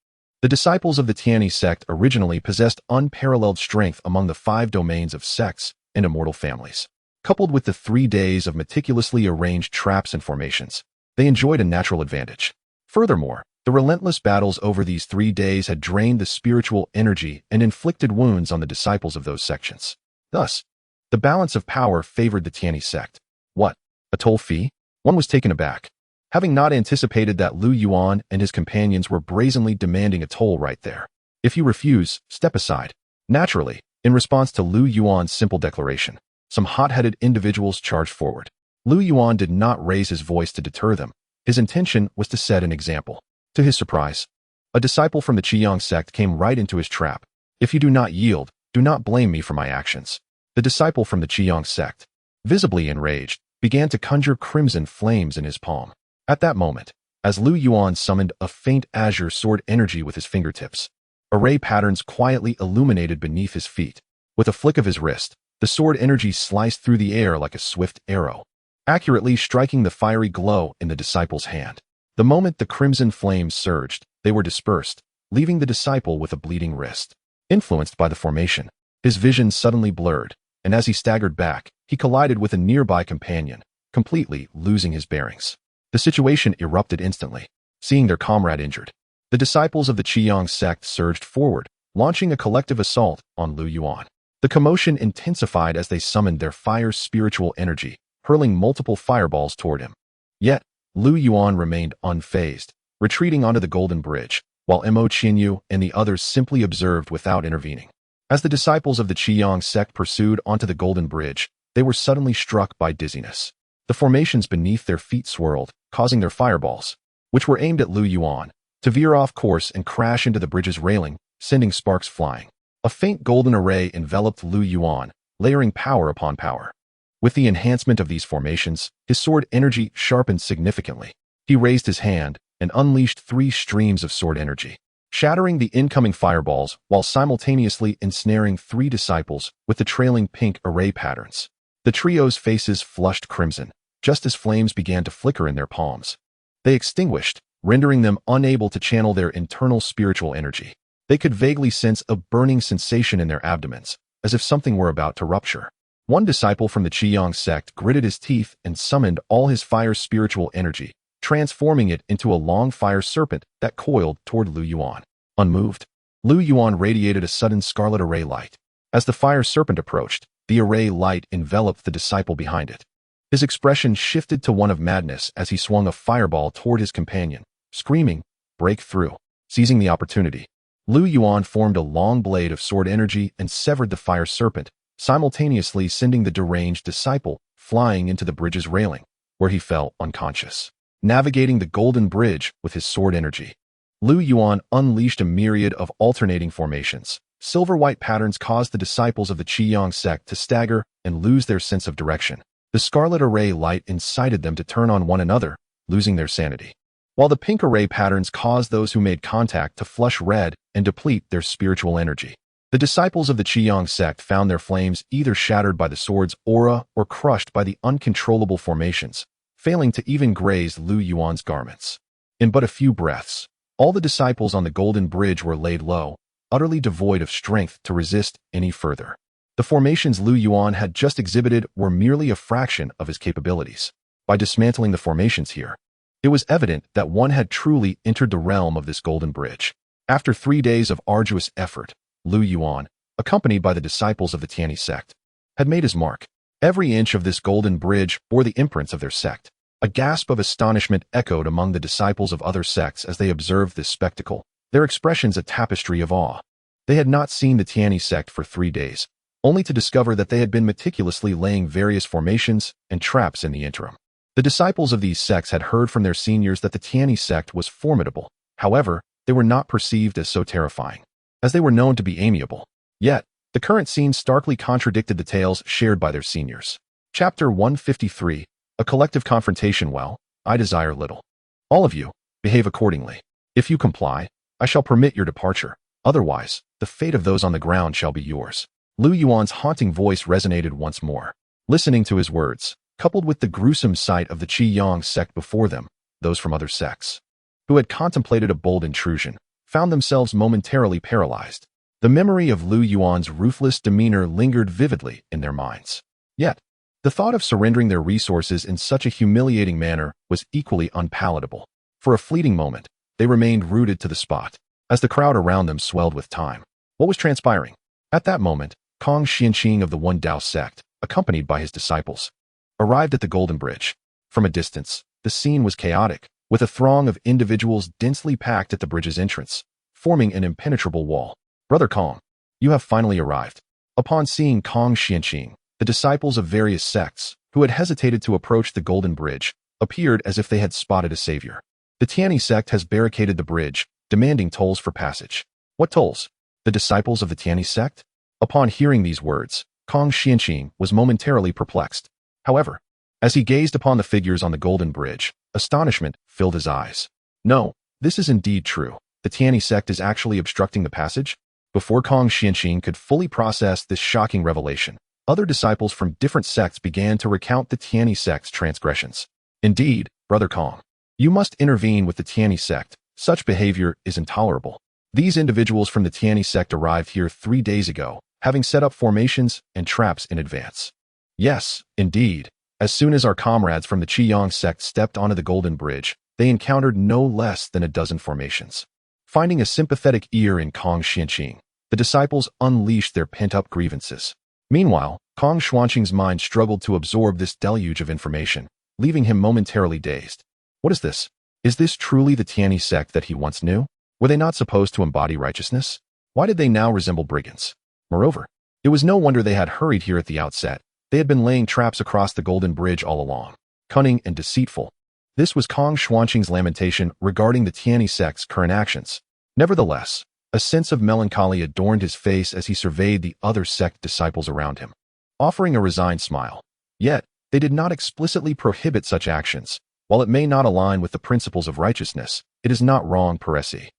The disciples of the Tianyi sect originally possessed unparalleled strength among the 5 domains of sects and immortal families. Coupled with the 3 days of meticulously arranged traps and formations, they enjoyed a natural advantage. Furthermore, the relentless battles over these 3 days had drained the spiritual energy and inflicted wounds on the disciples of those sections. Thus, the balance of power favored the Tianyi sect. What? A toll fee? One was taken aback, having not anticipated that Lu Yuan and his companions were brazenly demanding a toll right there. If you refuse, step aside. Naturally, in response to Lu Yuan's simple declaration, some hot-headed individuals charged forward. Lu Yuan did not raise his voice to deter them. His intention was to set an example. To his surprise, a disciple from the Tianyi sect came right into his trap. If you do not yield, do not blame me for my actions. The disciple from the Tianyi sect, visibly enraged, began to conjure crimson flames in his palm. At that moment, as Lu Yuan summoned a faint azure sword energy with his fingertips, array patterns quietly illuminated beneath his feet. With a flick of his wrist, the sword energy sliced through the air like a swift arrow, accurately striking the fiery glow in the disciple's hand. The moment the crimson flames surged, they were dispersed, leaving the disciple with a bleeding wrist. Influenced by the formation, his vision suddenly blurred, and as he staggered back, he collided with a nearby companion, completely losing his bearings. The situation erupted instantly. Seeing their comrade injured, the disciples of the Tianyi sect surged forward, launching a collective assault on Lu Yuan. The commotion intensified as they summoned their fire's spiritual energy, hurling multiple fireballs toward him. Yet, Lu Yuan remained unfazed, retreating onto the Golden Bridge, while Imo Qinyu and the others simply observed without intervening. As the disciples of the Tianyi sect pursued onto the Golden Bridge, they were suddenly struck by dizziness. The formations beneath their feet swirled, causing their fireballs, which were aimed at Lu Yuan, to veer off course and crash into the bridge's railing, sending sparks flying. A faint golden array enveloped Lu Yuan, layering power upon power. With the enhancement of these formations, his sword energy sharpened significantly. He raised his hand and unleashed 3 streams of sword energy, shattering the incoming fireballs while simultaneously ensnaring 3 disciples with the trailing pink array patterns. The trio's faces flushed crimson, just as flames began to flicker in their palms. They extinguished, rendering them unable to channel their internal spiritual energy. They could vaguely sense a burning sensation in their abdomens, as if something were about to rupture. One disciple from the Tianyi sect gritted his teeth and summoned all his fire spiritual energy, transforming it into a long fire serpent that coiled toward Lu Yuan. Unmoved, Lu Yuan radiated a sudden scarlet array light. As the fire serpent approached, the array light enveloped the disciple behind it. His expression shifted to one of madness as he swung a fireball toward his companion, screaming, "Break through!" Seizing the opportunity, Lu Yuan formed a long blade of sword energy and severed the fire serpent, simultaneously sending the deranged disciple flying into the bridge's railing, where he fell unconscious. Navigating the Golden Bridge with his sword energy, Lu Yuan unleashed a myriad of alternating formations. Silver-white patterns caused the disciples of the Tianyi sect to stagger and lose their sense of direction. The scarlet array light incited them to turn on one another, losing their sanity, while the pink array patterns caused those who made contact to flush red and deplete their spiritual energy. The disciples of the Tianyi sect found their flames either shattered by the sword's aura or crushed by the uncontrollable formations, failing to even graze Lu Yuan's garments. In but a few breaths, all the disciples on the Golden Bridge were laid low, utterly devoid of strength to resist any further. The formations Lu Yuan had just exhibited were merely a fraction of his capabilities. By dismantling the formations here, it was evident that one had truly entered the realm of this Golden Bridge. After 3 days of arduous effort, Yuan, accompanied by the disciples of the Tianyi Sect, had made his mark. Every inch of this golden bridge bore the imprints of their sect. A gasp of astonishment echoed among the disciples of other sects as they observed this spectacle, their expressions a tapestry of awe. They had not seen the Tianyi Sect for 3 days, only to discover that they had been meticulously laying various formations and traps in the interim. The disciples of these sects had heard from their seniors that the Tianyi Sect was formidable. However, they were not perceived as so terrifying, as they were known to be amiable. Yet, the current scene starkly contradicted the tales shared by their seniors. Chapter 153, A Collective Confrontation. Well, I desire little. All of you, behave accordingly. If you comply, I shall permit your departure. Otherwise, the fate of those on the ground shall be yours. Yuan's haunting voice resonated once more. Listening to his words, coupled with the gruesome sight of the Tianyi Sect before them, those from other sects, who had contemplated a bold intrusion, found themselves momentarily paralyzed. The memory of Yuan's ruthless demeanor lingered vividly in their minds. Yet, the thought of surrendering their resources in such a humiliating manner was equally unpalatable. For a fleeting moment, they remained rooted to the spot, as the crowd around them swelled with time. What was transpiring? At that moment, Kong Xianqing of the One Dao sect, accompanied by his disciples, arrived at the Golden Bridge. From a distance, the scene was chaotic, with a throng of individuals densely packed at the bridge's entrance, forming an impenetrable wall. Brother Kong, you have finally arrived. Upon seeing Kong Xianqing, the disciples of various sects, who had hesitated to approach the Golden Bridge, appeared as if they had spotted a savior. The Tianyi Sect has barricaded the bridge, demanding tolls for passage. What tolls? The disciples of the Tianyi Sect? Upon hearing these words, Kong Xianqing was momentarily perplexed. However, as he gazed upon the figures on the Golden Bridge, astonishment filled his eyes. No, this is indeed true. The Tianyi Sect is actually obstructing the passage? Before Kong Xianqing could fully process this shocking revelation, other disciples from different sects began to recount the Tianyi Sect's transgressions. Indeed, Brother Kong, you must intervene with the Tianyi Sect. Such behavior is intolerable. These individuals from the Tianyi Sect arrived here 3 days ago, having set up formations and traps in advance. Yes, indeed. As soon as our comrades from the Tianyi Sect stepped onto the Golden Bridge, they encountered no less than a dozen formations. Finding a sympathetic ear in Kong Xianqing, the disciples unleashed their pent-up grievances. Meanwhile, Kong Xianqing's mind struggled to absorb this deluge of information, leaving him momentarily dazed. What is this? Is this truly the Tianyi Sect that he once knew? Were they not supposed to embody righteousness? Why did they now resemble brigands? Moreover, it was no wonder they had hurried here at the outset. They had been laying traps across the Golden Bridge all along. Cunning and deceitful. This was Kong Xianqing's lamentation regarding the Tianyi Sect's current actions. Nevertheless, a sense of melancholy adorned his face as he surveyed the other sect disciples around him, offering a resigned smile. Yet, they did not explicitly prohibit such actions. While it may not align with the principles of righteousness, it is not wrong per se.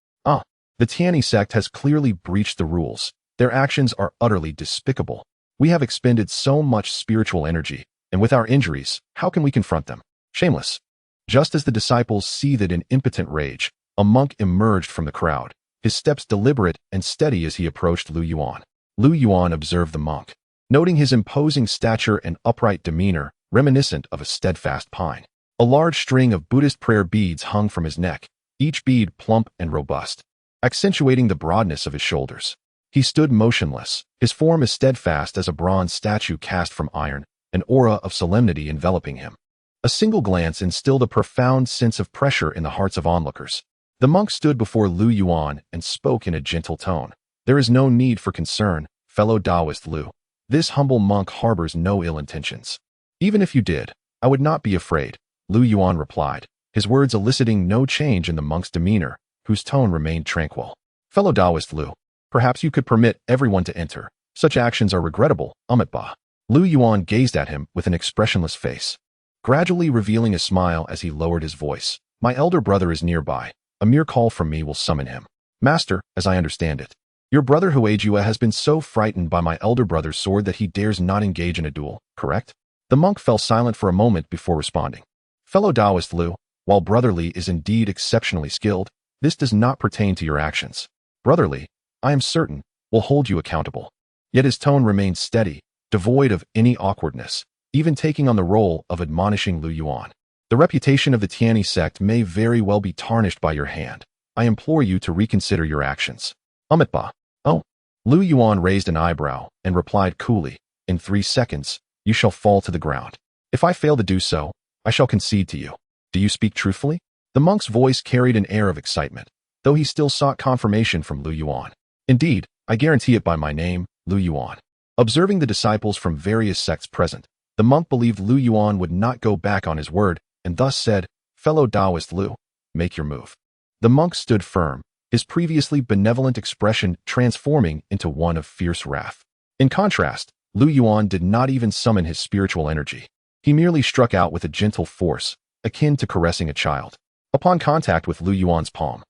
The Tianyi Sect has clearly breached the rules. Their actions are utterly despicable. We have expended so much spiritual energy, and with our injuries, how can we confront them? Shameless. Just as the disciples seethed in impotent rage, a monk emerged from the crowd, his steps deliberate and steady as he approached Yuan. Yuan observed the monk, noting his imposing stature and upright demeanor, reminiscent of a steadfast pine. A large string of Buddhist prayer beads hung from his neck, each bead plump and robust, accentuating the broadness of his shoulders. He stood motionless, his form as steadfast as a bronze statue cast from iron, an aura of solemnity enveloping him. A single glance instilled a profound sense of pressure in the hearts of onlookers. The monk stood before Yuan and spoke in a gentle tone. There is no need for concern, fellow Taoist Lu. This humble monk harbors no ill intentions. Even if you did, I would not be afraid, Yuan replied, his words eliciting no change in the monk's demeanor, whose tone remained tranquil. Fellow Taoist Lu, perhaps you could permit everyone to enter. Such actions are regrettable, Amitabha. Yuan gazed at him with an expressionless face, gradually revealing a smile as he lowered his voice. My elder brother is nearby. A mere call from me will summon him. Master, as I understand it, your brother Huajua has been so frightened by my elder brother's sword that he dares not engage in a duel, correct? The monk fell silent for a moment before responding. Fellow Taoist Lu, while Brotherly is indeed exceptionally skilled, this does not pertain to your actions. Brotherly, I am certain, will hold you accountable. Yet his tone remained steady, devoid of any awkwardness, even taking on the role of admonishing Yuan. The reputation of the Tianyi Sect may very well be tarnished by your hand. I implore you to reconsider your actions. Amitba. Oh. Lu Yuan raised an eyebrow and replied coolly, in 3 seconds, you shall fall to the ground. If I fail to do so, I shall concede to you. Do you speak truthfully? The monk's voice carried an air of excitement, though he still sought confirmation from Lu Yuan. Indeed, I guarantee it by my name, Lu Yuan. Observing the disciples from various sects present, the monk believed Lu Yuan would not go back on his word, and thus said, Fellow Taoist Lu, make your move. The monk stood firm, his previously benevolent expression transforming into one of fierce wrath. In contrast, Lu Yuan did not even summon his spiritual energy. He merely struck out with a gentle force, akin to caressing a child. Upon contact with Lu Yuan's palm,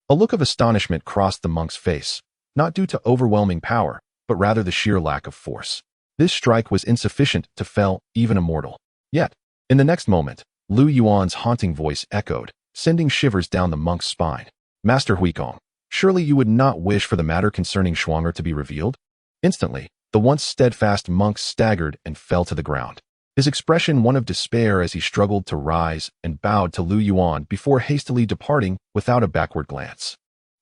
a look of astonishment crossed the monk's face, not due to overwhelming power, but rather the sheer lack of force. This strike was insufficient to fell even a mortal. Yet, in the next moment, Lu Yuan's haunting voice echoed, sending shivers down the monk's spine. Master Huikong, surely you would not wish for the matter concerning Shuang'er to be revealed? Instantly, the once steadfast monk staggered and fell to the ground, his expression one of despair as he struggled to rise and bowed to Lu Yuan before hastily departing without a backward glance.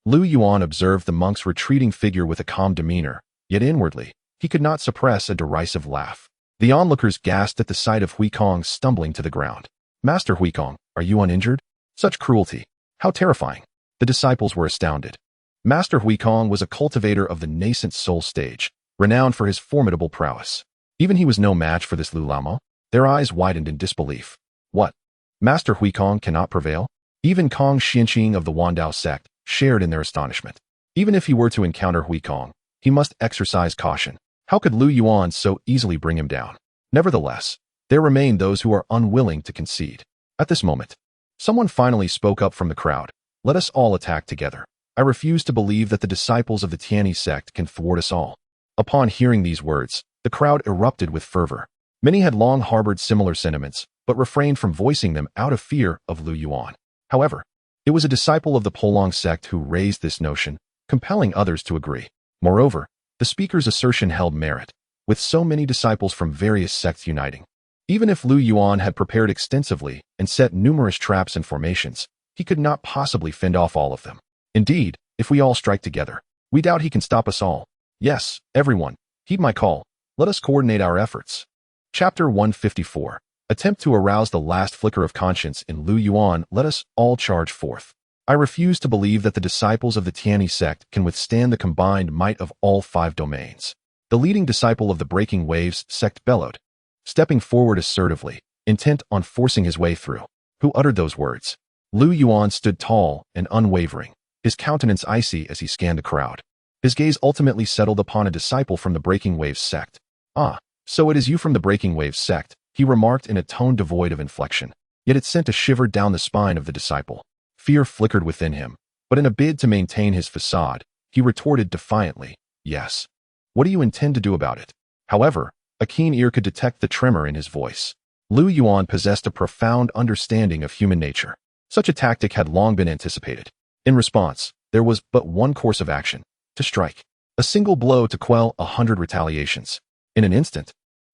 Lu Yuan observed the monk's retreating figure with a calm demeanor, yet inwardly, he could not suppress a derisive laugh. The onlookers gasped at the sight of Huikong stumbling to the ground. Master Huikong, are you uninjured? Such cruelty! How terrifying! The disciples were astounded. Master Huikong was a cultivator of the nascent soul stage, renowned for his formidable prowess. Even he was no match for this Lu Lama. Their eyes widened in disbelief. What? Master Huikong cannot prevail? Even Kong Xianqing of the Wandao sect shared in their astonishment. Even if he were to encounter Huikong, he must exercise caution. How could Lu Yuan so easily bring him down? Nevertheless, there remained those who are unwilling to concede. At this moment, someone finally spoke up from the crowd. Let us all attack together. I refuse to believe that the disciples of the Tianyi sect can thwart us all. Upon hearing these words, the crowd erupted with fervor. Many had long harbored similar sentiments, but refrained from voicing them out of fear of Lu Yuan. However, it was a disciple of the Polong sect who raised this notion, compelling others to agree. Moreover, the speaker's assertion held merit, with so many disciples from various sects uniting. Even if Lu Yuan had prepared extensively and set numerous traps and formations, he could not possibly fend off all of them. Indeed, if we all strike together, we doubt he can stop us all. Yes, everyone, heed my call. Let us coordinate our efforts. Chapter 154. Attempt to arouse the last flicker of conscience in Lu Yuan. Let us all charge forth. I refuse to believe that the disciples of the Tianyi sect can withstand the combined might of all 5 domains. The leading disciple of the Breaking Waves sect bellowed, stepping forward assertively, intent on forcing his way through. Who uttered those words? Lu Yuan stood tall and unwavering, his countenance icy as he scanned the crowd. His gaze ultimately settled upon a disciple from the Breaking Waves sect. Ah, so it is you from the Breaking Waves sect, he remarked in a tone devoid of inflection. Yet it sent a shiver down the spine of the disciple. Fear flickered within him, but in a bid to maintain his facade, he retorted defiantly, yes. What do you intend to do about it? However, a keen ear could detect the tremor in his voice. Lu Yuan possessed a profound understanding of human nature. Such a tactic had long been anticipated. In response, there was but one course of action: to strike. A single blow to quell 100 retaliations. In an instant,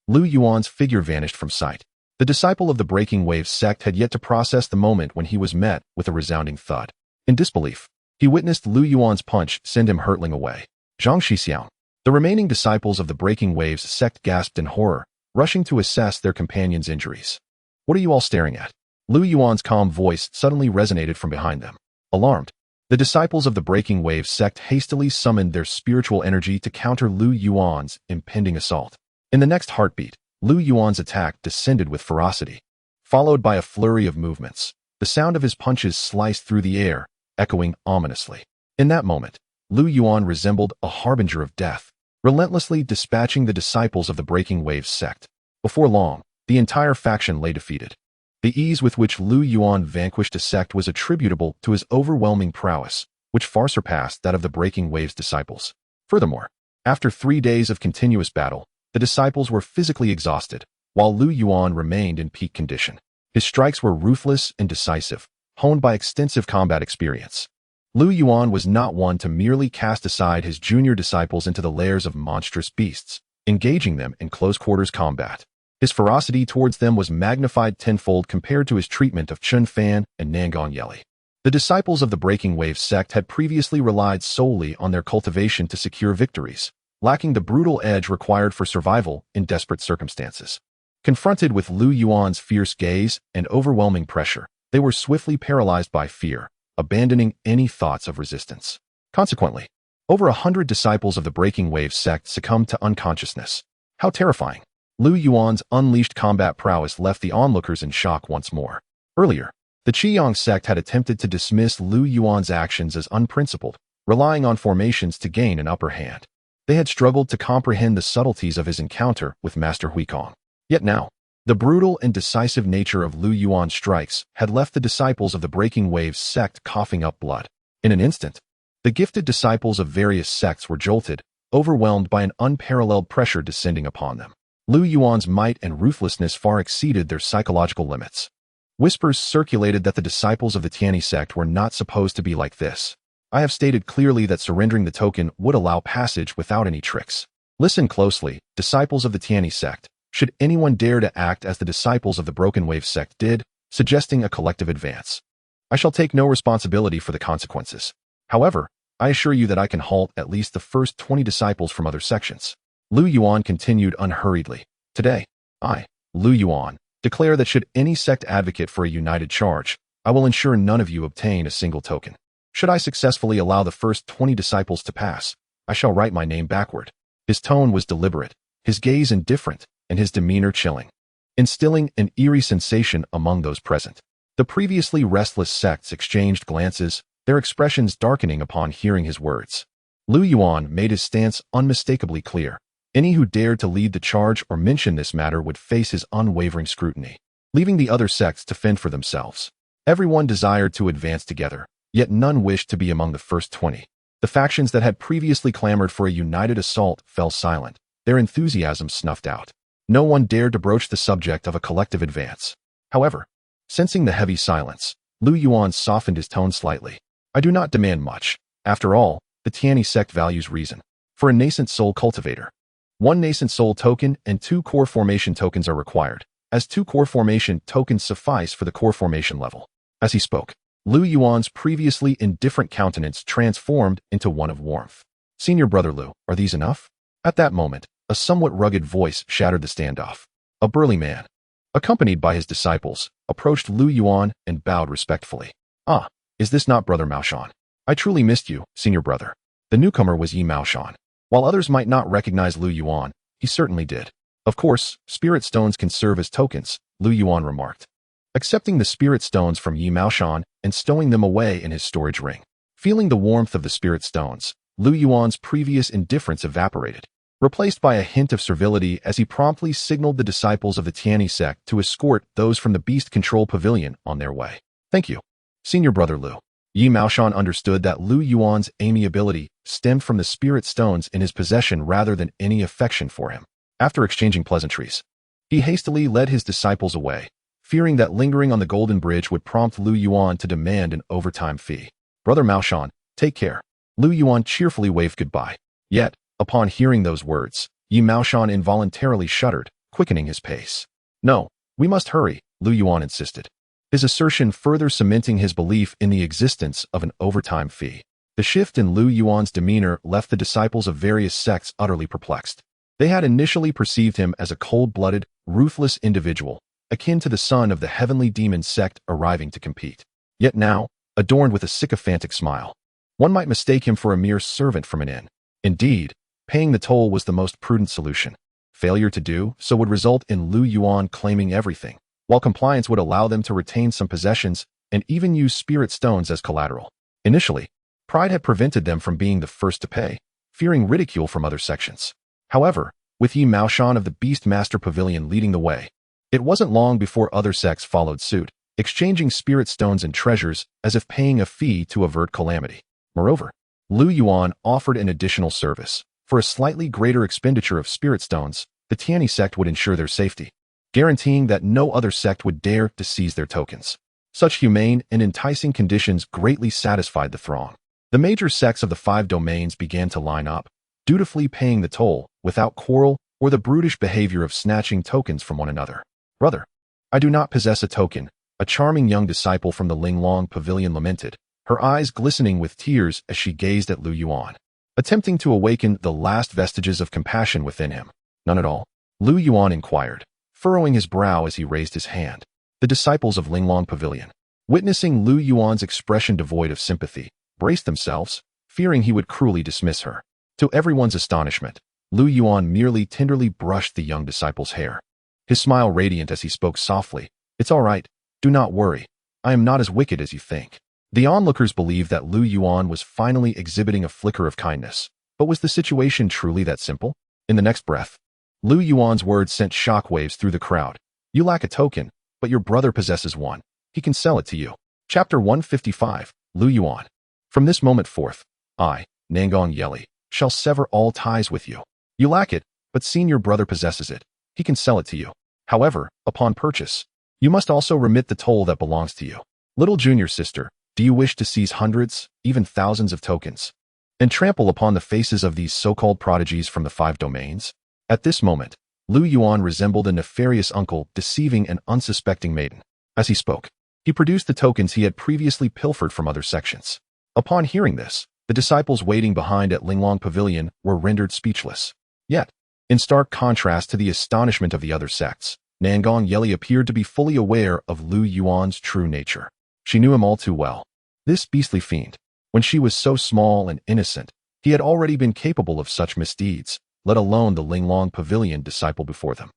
Lu Yuan's figure vanished from sight. The disciple of the Breaking Waves sect had yet to process the moment when he was met with a resounding thud. In disbelief, he witnessed Lu Yuan's punch send him hurtling away. Zhang Shixiang. The remaining disciples of the Breaking Waves sect gasped in horror, rushing to assess their companion's injuries. What are you all staring at? Lu Yuan's calm voice suddenly resonated from behind them. Alarmed, the disciples of the Breaking Waves sect hastily summoned their spiritual energy to counter Lu Yuan's impending assault. In the next heartbeat, Lu Yuan's attack descended with ferocity, followed by a flurry of movements. The sound of his punches sliced through the air, echoing ominously. In that moment, Lu Yuan resembled a harbinger of death, relentlessly dispatching the disciples of the Breaking Waves sect. Before long, the entire faction lay defeated. The ease with which Lu Yuan vanquished a sect was attributable to his overwhelming prowess, which far surpassed that of the Breaking Waves disciples. Furthermore, after 3 days of continuous battle, the disciples were physically exhausted, while Lu Yuan remained in peak condition. His strikes were ruthless and decisive, honed by extensive combat experience. Lu Yuan was not one to merely cast aside his junior disciples into the lairs of monstrous beasts, engaging them in close-quarters combat. His ferocity towards them was magnified tenfold compared to his treatment of Chun Fan and Nangon Yeli. The disciples of the Breaking Wave sect had previously relied solely on their cultivation to secure victories, lacking the brutal edge required for survival in desperate circumstances. Confronted with Lu Yuan's fierce gaze and overwhelming pressure, they were swiftly paralyzed by fear, abandoning any thoughts of resistance. Consequently, over 100 disciples of the Breaking Wave sect succumbed to unconsciousness. How terrifying! Lu Yuan's unleashed combat prowess left the onlookers in shock once more. Earlier, the Tianyi Sect had attempted to dismiss Lu Yuan's actions as unprincipled, relying on formations to gain an upper hand. They had struggled to comprehend the subtleties of his encounter with Master Huikong. Yet now, the brutal and decisive nature of Lu Yuan's strikes had left the disciples of the Breaking Wave sect coughing up blood. In an instant, the gifted disciples of various sects were jolted, overwhelmed by an unparalleled pressure descending upon them. Lu Yuan's might and ruthlessness far exceeded their psychological limits. Whispers circulated that the disciples of the Tianyi Sect were not supposed to be like this. I have stated clearly that surrendering the token would allow passage without any tricks. Listen closely, disciples of the Tianyi Sect. Should anyone dare to act as the disciples of the Broken Wave sect did, suggesting a collective advance, I shall take no responsibility for the consequences. However, I assure you that I can halt at least the first 20 disciples from other sections. Lu Yuan continued unhurriedly. Today, I, Lu Yuan, declare that should any sect advocate for a united charge, I will ensure none of you obtain a single token. Should I successfully allow the first 20 disciples to pass, I shall write my name backward. His tone was deliberate, his gaze indifferent, and his demeanor chilling, instilling an eerie sensation among those present. The previously restless sects exchanged glances, their expressions darkening upon hearing his words. Lu Yuan made his stance unmistakably clear. Any who dared to lead the charge or mention this matter would face his unwavering scrutiny, leaving the other sects to fend for themselves. Everyone desired to advance together, yet none wished to be among the first 20. The factions that had previously clamored for a united assault fell silent, their enthusiasm snuffed out. No one dared to broach the subject of a collective advance. However, sensing the heavy silence, Lu Yuan softened his tone slightly. I do not demand much. After all, the Tianyi Sect values reason. For a nascent soul cultivator, 1 nascent soul token and 2 core formation tokens are required, as 2 core formation tokens suffice for the core formation level. As he spoke, Lu Yuan's previously indifferent countenance transformed into one of warmth. Senior Brother Lu, are these enough? At that moment, a somewhat rugged voice shattered the standoff. A burly man, accompanied by his disciples, approached Lu Yuan and bowed respectfully. Ah, is this not Brother Maoshan? I truly missed you, Senior Brother. The newcomer was Yi Maoshan. While others might not recognize Lu Yuan, he certainly did. Of course, spirit stones can serve as tokens, Lu Yuan remarked, accepting the spirit stones from Yi Maoshan and stowing them away in his storage ring. Feeling the warmth of the spirit stones, Lu Yuan's previous indifference evaporated, replaced by a hint of servility as he promptly signaled the disciples of the Tianyi Sect to escort those from the Beast Control Pavilion on their way. Thank you, Senior Brother Lu. Yi Maoshan understood that Lu Yuan's amiability stemmed from the spirit stones in his possession rather than any affection for him. After exchanging pleasantries, he hastily led his disciples away, fearing that lingering on the Golden Bridge would prompt Lu Yuan to demand an overtime fee. Brother Maoshan, take care. Lu Yuan cheerfully waved goodbye. Yet, upon hearing those words, Yi Maoshan involuntarily shuddered, quickening his pace. No, we must hurry, Lu Yuan insisted, his assertion further cementing his belief in the existence of an overtime fee. The shift in Lu Yuan's demeanor left the disciples of various sects utterly perplexed. They had initially perceived him as a cold-blooded, ruthless individual, akin to the son of the heavenly demon sect arriving to compete. Yet now, adorned with a sycophantic smile, one might mistake him for a mere servant from an inn. Indeed, paying the toll was the most prudent solution. Failure to do so would result in Lu Yuan claiming everything, while compliance would allow them to retain some possessions and even use spirit stones as collateral. Initially, pride had prevented them from being the first to pay, fearing ridicule from other sections. However, with Yi Maoshan of the Beastmaster Pavilion leading the way, it wasn't long before other sects followed suit, exchanging spirit stones and treasures as if paying a fee to avert calamity. Moreover, Lu Yuan offered an additional service. For a slightly greater expenditure of spirit stones, the Tianyi Sect would ensure their safety, guaranteeing that no other sect would dare to seize their tokens. Such humane and enticing conditions greatly satisfied the throng. The major sects of the 5 domains began to line up, dutifully paying the toll, without quarrel or the brutish behavior of snatching tokens from one another. Brother, I do not possess a token, a charming young disciple from the Linglong Pavilion lamented, her eyes glistening with tears as she gazed at Lu Yuan, attempting to awaken the last vestiges of compassion within him. None at all. Lu Yuan inquired, furrowing his brow as he raised his hand. The disciples of Linglong Pavilion, witnessing Lu Yuan's expression devoid of sympathy, braced themselves, fearing he would cruelly dismiss her. To everyone's astonishment, Lu Yuan merely tenderly brushed the young disciple's hair, his smile radiant as he spoke softly. "It's all right. Do not worry. I am not as wicked as you think." The onlookers believed that Lu Yuan was finally exhibiting a flicker of kindness. But was the situation truly that simple? In the next breath, Lu Yuan's words sent shockwaves through the crowd. "You lack a token, but your brother possesses one. He can sell it to you." Chapter 155, Lu Yuan. "From this moment forth, I, Nangong Yeli, shall sever all ties with you. You lack it, but seeing your brother possesses it, he can sell it to you. However, upon purchase, you must also remit the toll that belongs to you. Little junior sister, do you wish to seize hundreds, even thousands of tokens, and trample upon the faces of these so-called prodigies from the 5 domains?" At this moment, Lu Yuan resembled a nefarious uncle deceiving an unsuspecting maiden. As he spoke, he produced the tokens he had previously pilfered from other sections. Upon hearing this, the disciples waiting behind at Linglong Pavilion were rendered speechless. Yet, in stark contrast to the astonishment of the other sects, Nangong Yeli appeared to be fully aware of Lu Yuan's true nature. She knew him all too well. This beastly fiend, when she was so small and innocent, he had already been capable of such misdeeds, let alone the Linglong Pavilion disciple before them.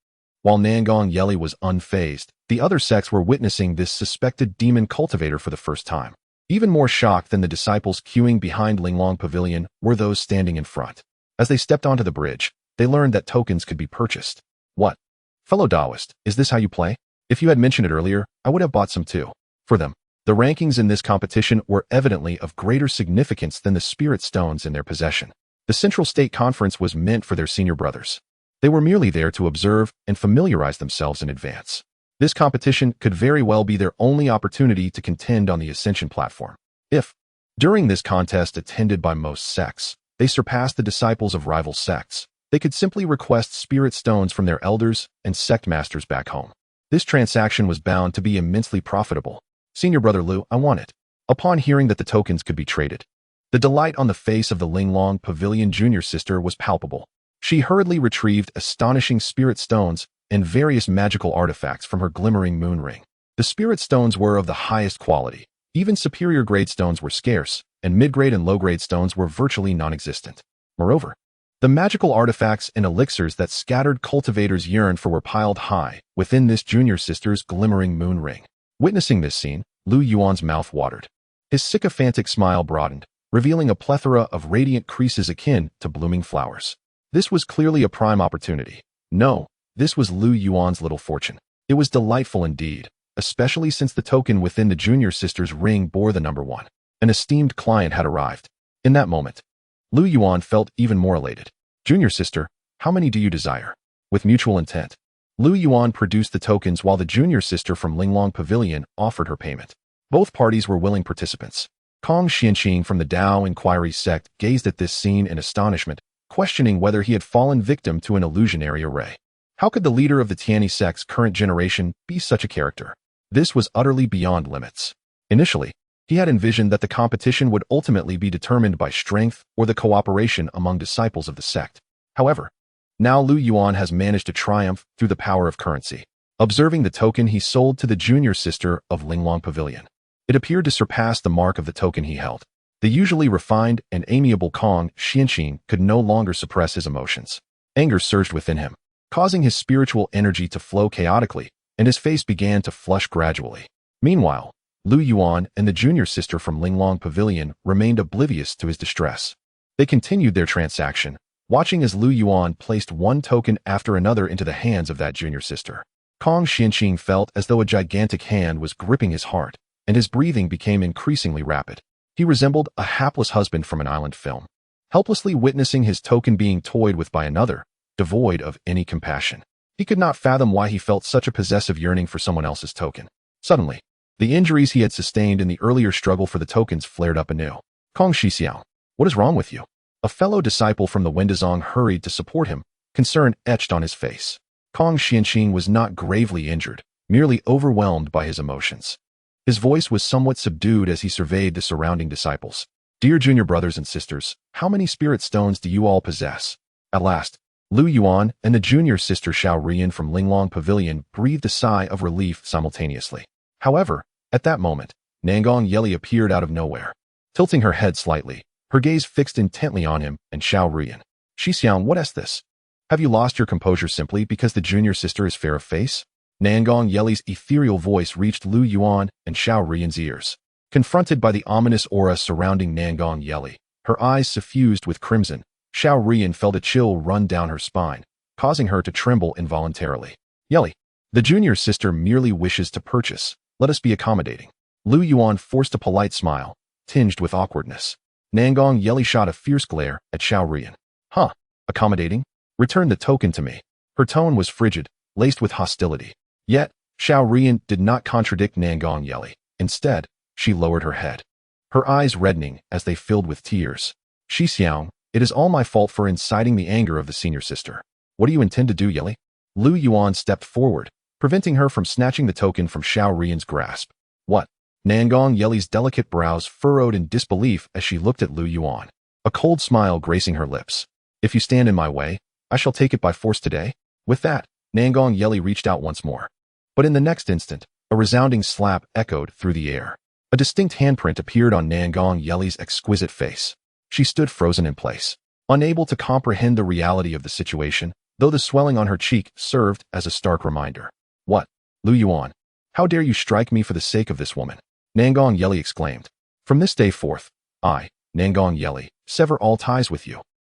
While Nangong Yeli was unfazed, the other sects were witnessing this suspected demon cultivator for the first time. Even more shocked than the disciples queuing behind Linglong Pavilion were those standing in front. As they stepped onto the bridge, they learned that tokens could be purchased. "What? Fellow Taoist, is this how you play? If you had mentioned it earlier, I would have bought some too." For them, the rankings in this competition were evidently of greater significance than the spirit stones in their possession. The Central State Conference was meant for their senior brothers. They were merely there to observe and familiarize themselves in advance. This competition could very well be their only opportunity to contend on the Ascension platform. If, during this contest attended by most sects, they surpassed the disciples of rival sects, they could simply request spirit stones from their elders and sect masters back home. This transaction was bound to be immensely profitable. "Senior brother Lu, I want it." Upon hearing that the tokens could be traded, the delight on the face of the Linglong Pavilion junior sister was palpable. She hurriedly retrieved astonishing spirit stones and various magical artifacts from her glimmering moon ring. The spirit stones were of the highest quality. Even superior grade stones were scarce, and mid-grade and low-grade stones were virtually non-existent. Moreover, the magical artifacts and elixirs that scattered cultivators yearned for were piled high within this junior sister's glimmering moon ring. Witnessing this scene, Lu Yuan's mouth watered. His sycophantic smile broadened, revealing a plethora of radiant creases akin to blooming flowers. This was clearly a prime opportunity. No, this was Lu Yuan's little fortune. It was delightful indeed, especially since the token within the junior sister's ring bore the number 1. An esteemed client had arrived. In that moment, Lu Yuan felt even more elated. "Junior sister, how many do you desire?" With mutual intent, Lu Yuan produced the tokens while the junior sister from Linglong Pavilion offered her payment. Both parties were willing participants. Kong Xianqing from the Dao Inquiry sect gazed at this scene in astonishment, questioning whether he had fallen victim to an illusionary array. How could the leader of the Tianyi Sect's current generation be such a character? This was utterly beyond limits. Initially, he had envisioned that the competition would ultimately be determined by strength or the cooperation among disciples of the sect. However, now Lu Yuan has managed to triumph through the power of currency. Observing the token he sold to the junior sister of Linglong Pavilion, it appeared to surpass the mark of the token he held. The usually refined and amiable Kong Xianqing could no longer suppress his emotions. Anger surged within him, causing his spiritual energy to flow chaotically, and his face began to flush gradually. Meanwhile, Lu Yuan and the junior sister from Linglong Pavilion remained oblivious to his distress. They continued their transaction, watching as Lu Yuan placed one token after another into the hands of that junior sister. Kong Xianqing felt as though a gigantic hand was gripping his heart, and his breathing became increasingly rapid. He resembled a hapless husband from an island film, helplessly witnessing his token being toyed with by another, devoid of any compassion. He could not fathom why he felt such a possessive yearning for someone else's token. Suddenly, the injuries he had sustained in the earlier struggle for the tokens flared up anew. "Kong Shixiao, what is wrong with you?" A fellow disciple from the Wendazong hurried to support him, concern etched on his face. Kong Xianqing was not gravely injured, merely overwhelmed by his emotions. His voice was somewhat subdued as he surveyed the surrounding disciples. "Dear junior brothers and sisters, how many spirit stones do you all possess?" At last, Lu Yuan and the junior sister Xiao Rian from Linglong Pavilion breathed a sigh of relief simultaneously. However, at that moment, Nangong Yeli appeared out of nowhere. Tilting her head slightly, her gaze fixed intently on him and Xiao Rian. "Xixiang, what is this? Have you lost your composure simply because the junior sister is fair of face?" Nangong Yeli's ethereal voice reached Lu Yuan and Xiao Rian's ears. Confronted by the ominous aura surrounding Nangong Yeli, her eyes suffused with crimson, Xiao Rian felt a chill run down her spine, causing her to tremble involuntarily. "Yeli, the junior sister merely wishes to purchase. Let us be accommodating." Lu Yuan forced a polite smile, tinged with awkwardness. Nangong Yeli shot a fierce glare at Xiao Rian. "Huh, accommodating? Return the token to me." Her tone was frigid, laced with hostility. Yet, Xiao Rian did not contradict Nangong Yeli. Instead, she lowered her head, her eyes reddening as they filled with tears. "Xixiang, it is all my fault for inciting the anger of the senior sister. What do you intend to do, Yeli?" Lu Yuan stepped forward, preventing her from snatching the token from Xiao Rian's grasp. "What?" Nangong Yeli's delicate brows furrowed in disbelief as she looked at Lu Yuan, a cold smile gracing her lips. "If you stand in my way, I shall take it by force today." With that, Nangong Yeli reached out once more. But in the next instant, a resounding slap echoed through the air. A distinct handprint appeared on Nangong Yeli's exquisite face. She stood frozen in place, unable to comprehend the reality of the situation, though the swelling on her cheek served as a stark reminder. "What? Lu Yuan, how dare you strike me for the sake of this woman?" Nangong Yeli exclaimed. "From this day forth, I, Nangong Yeli, sever all ties with you."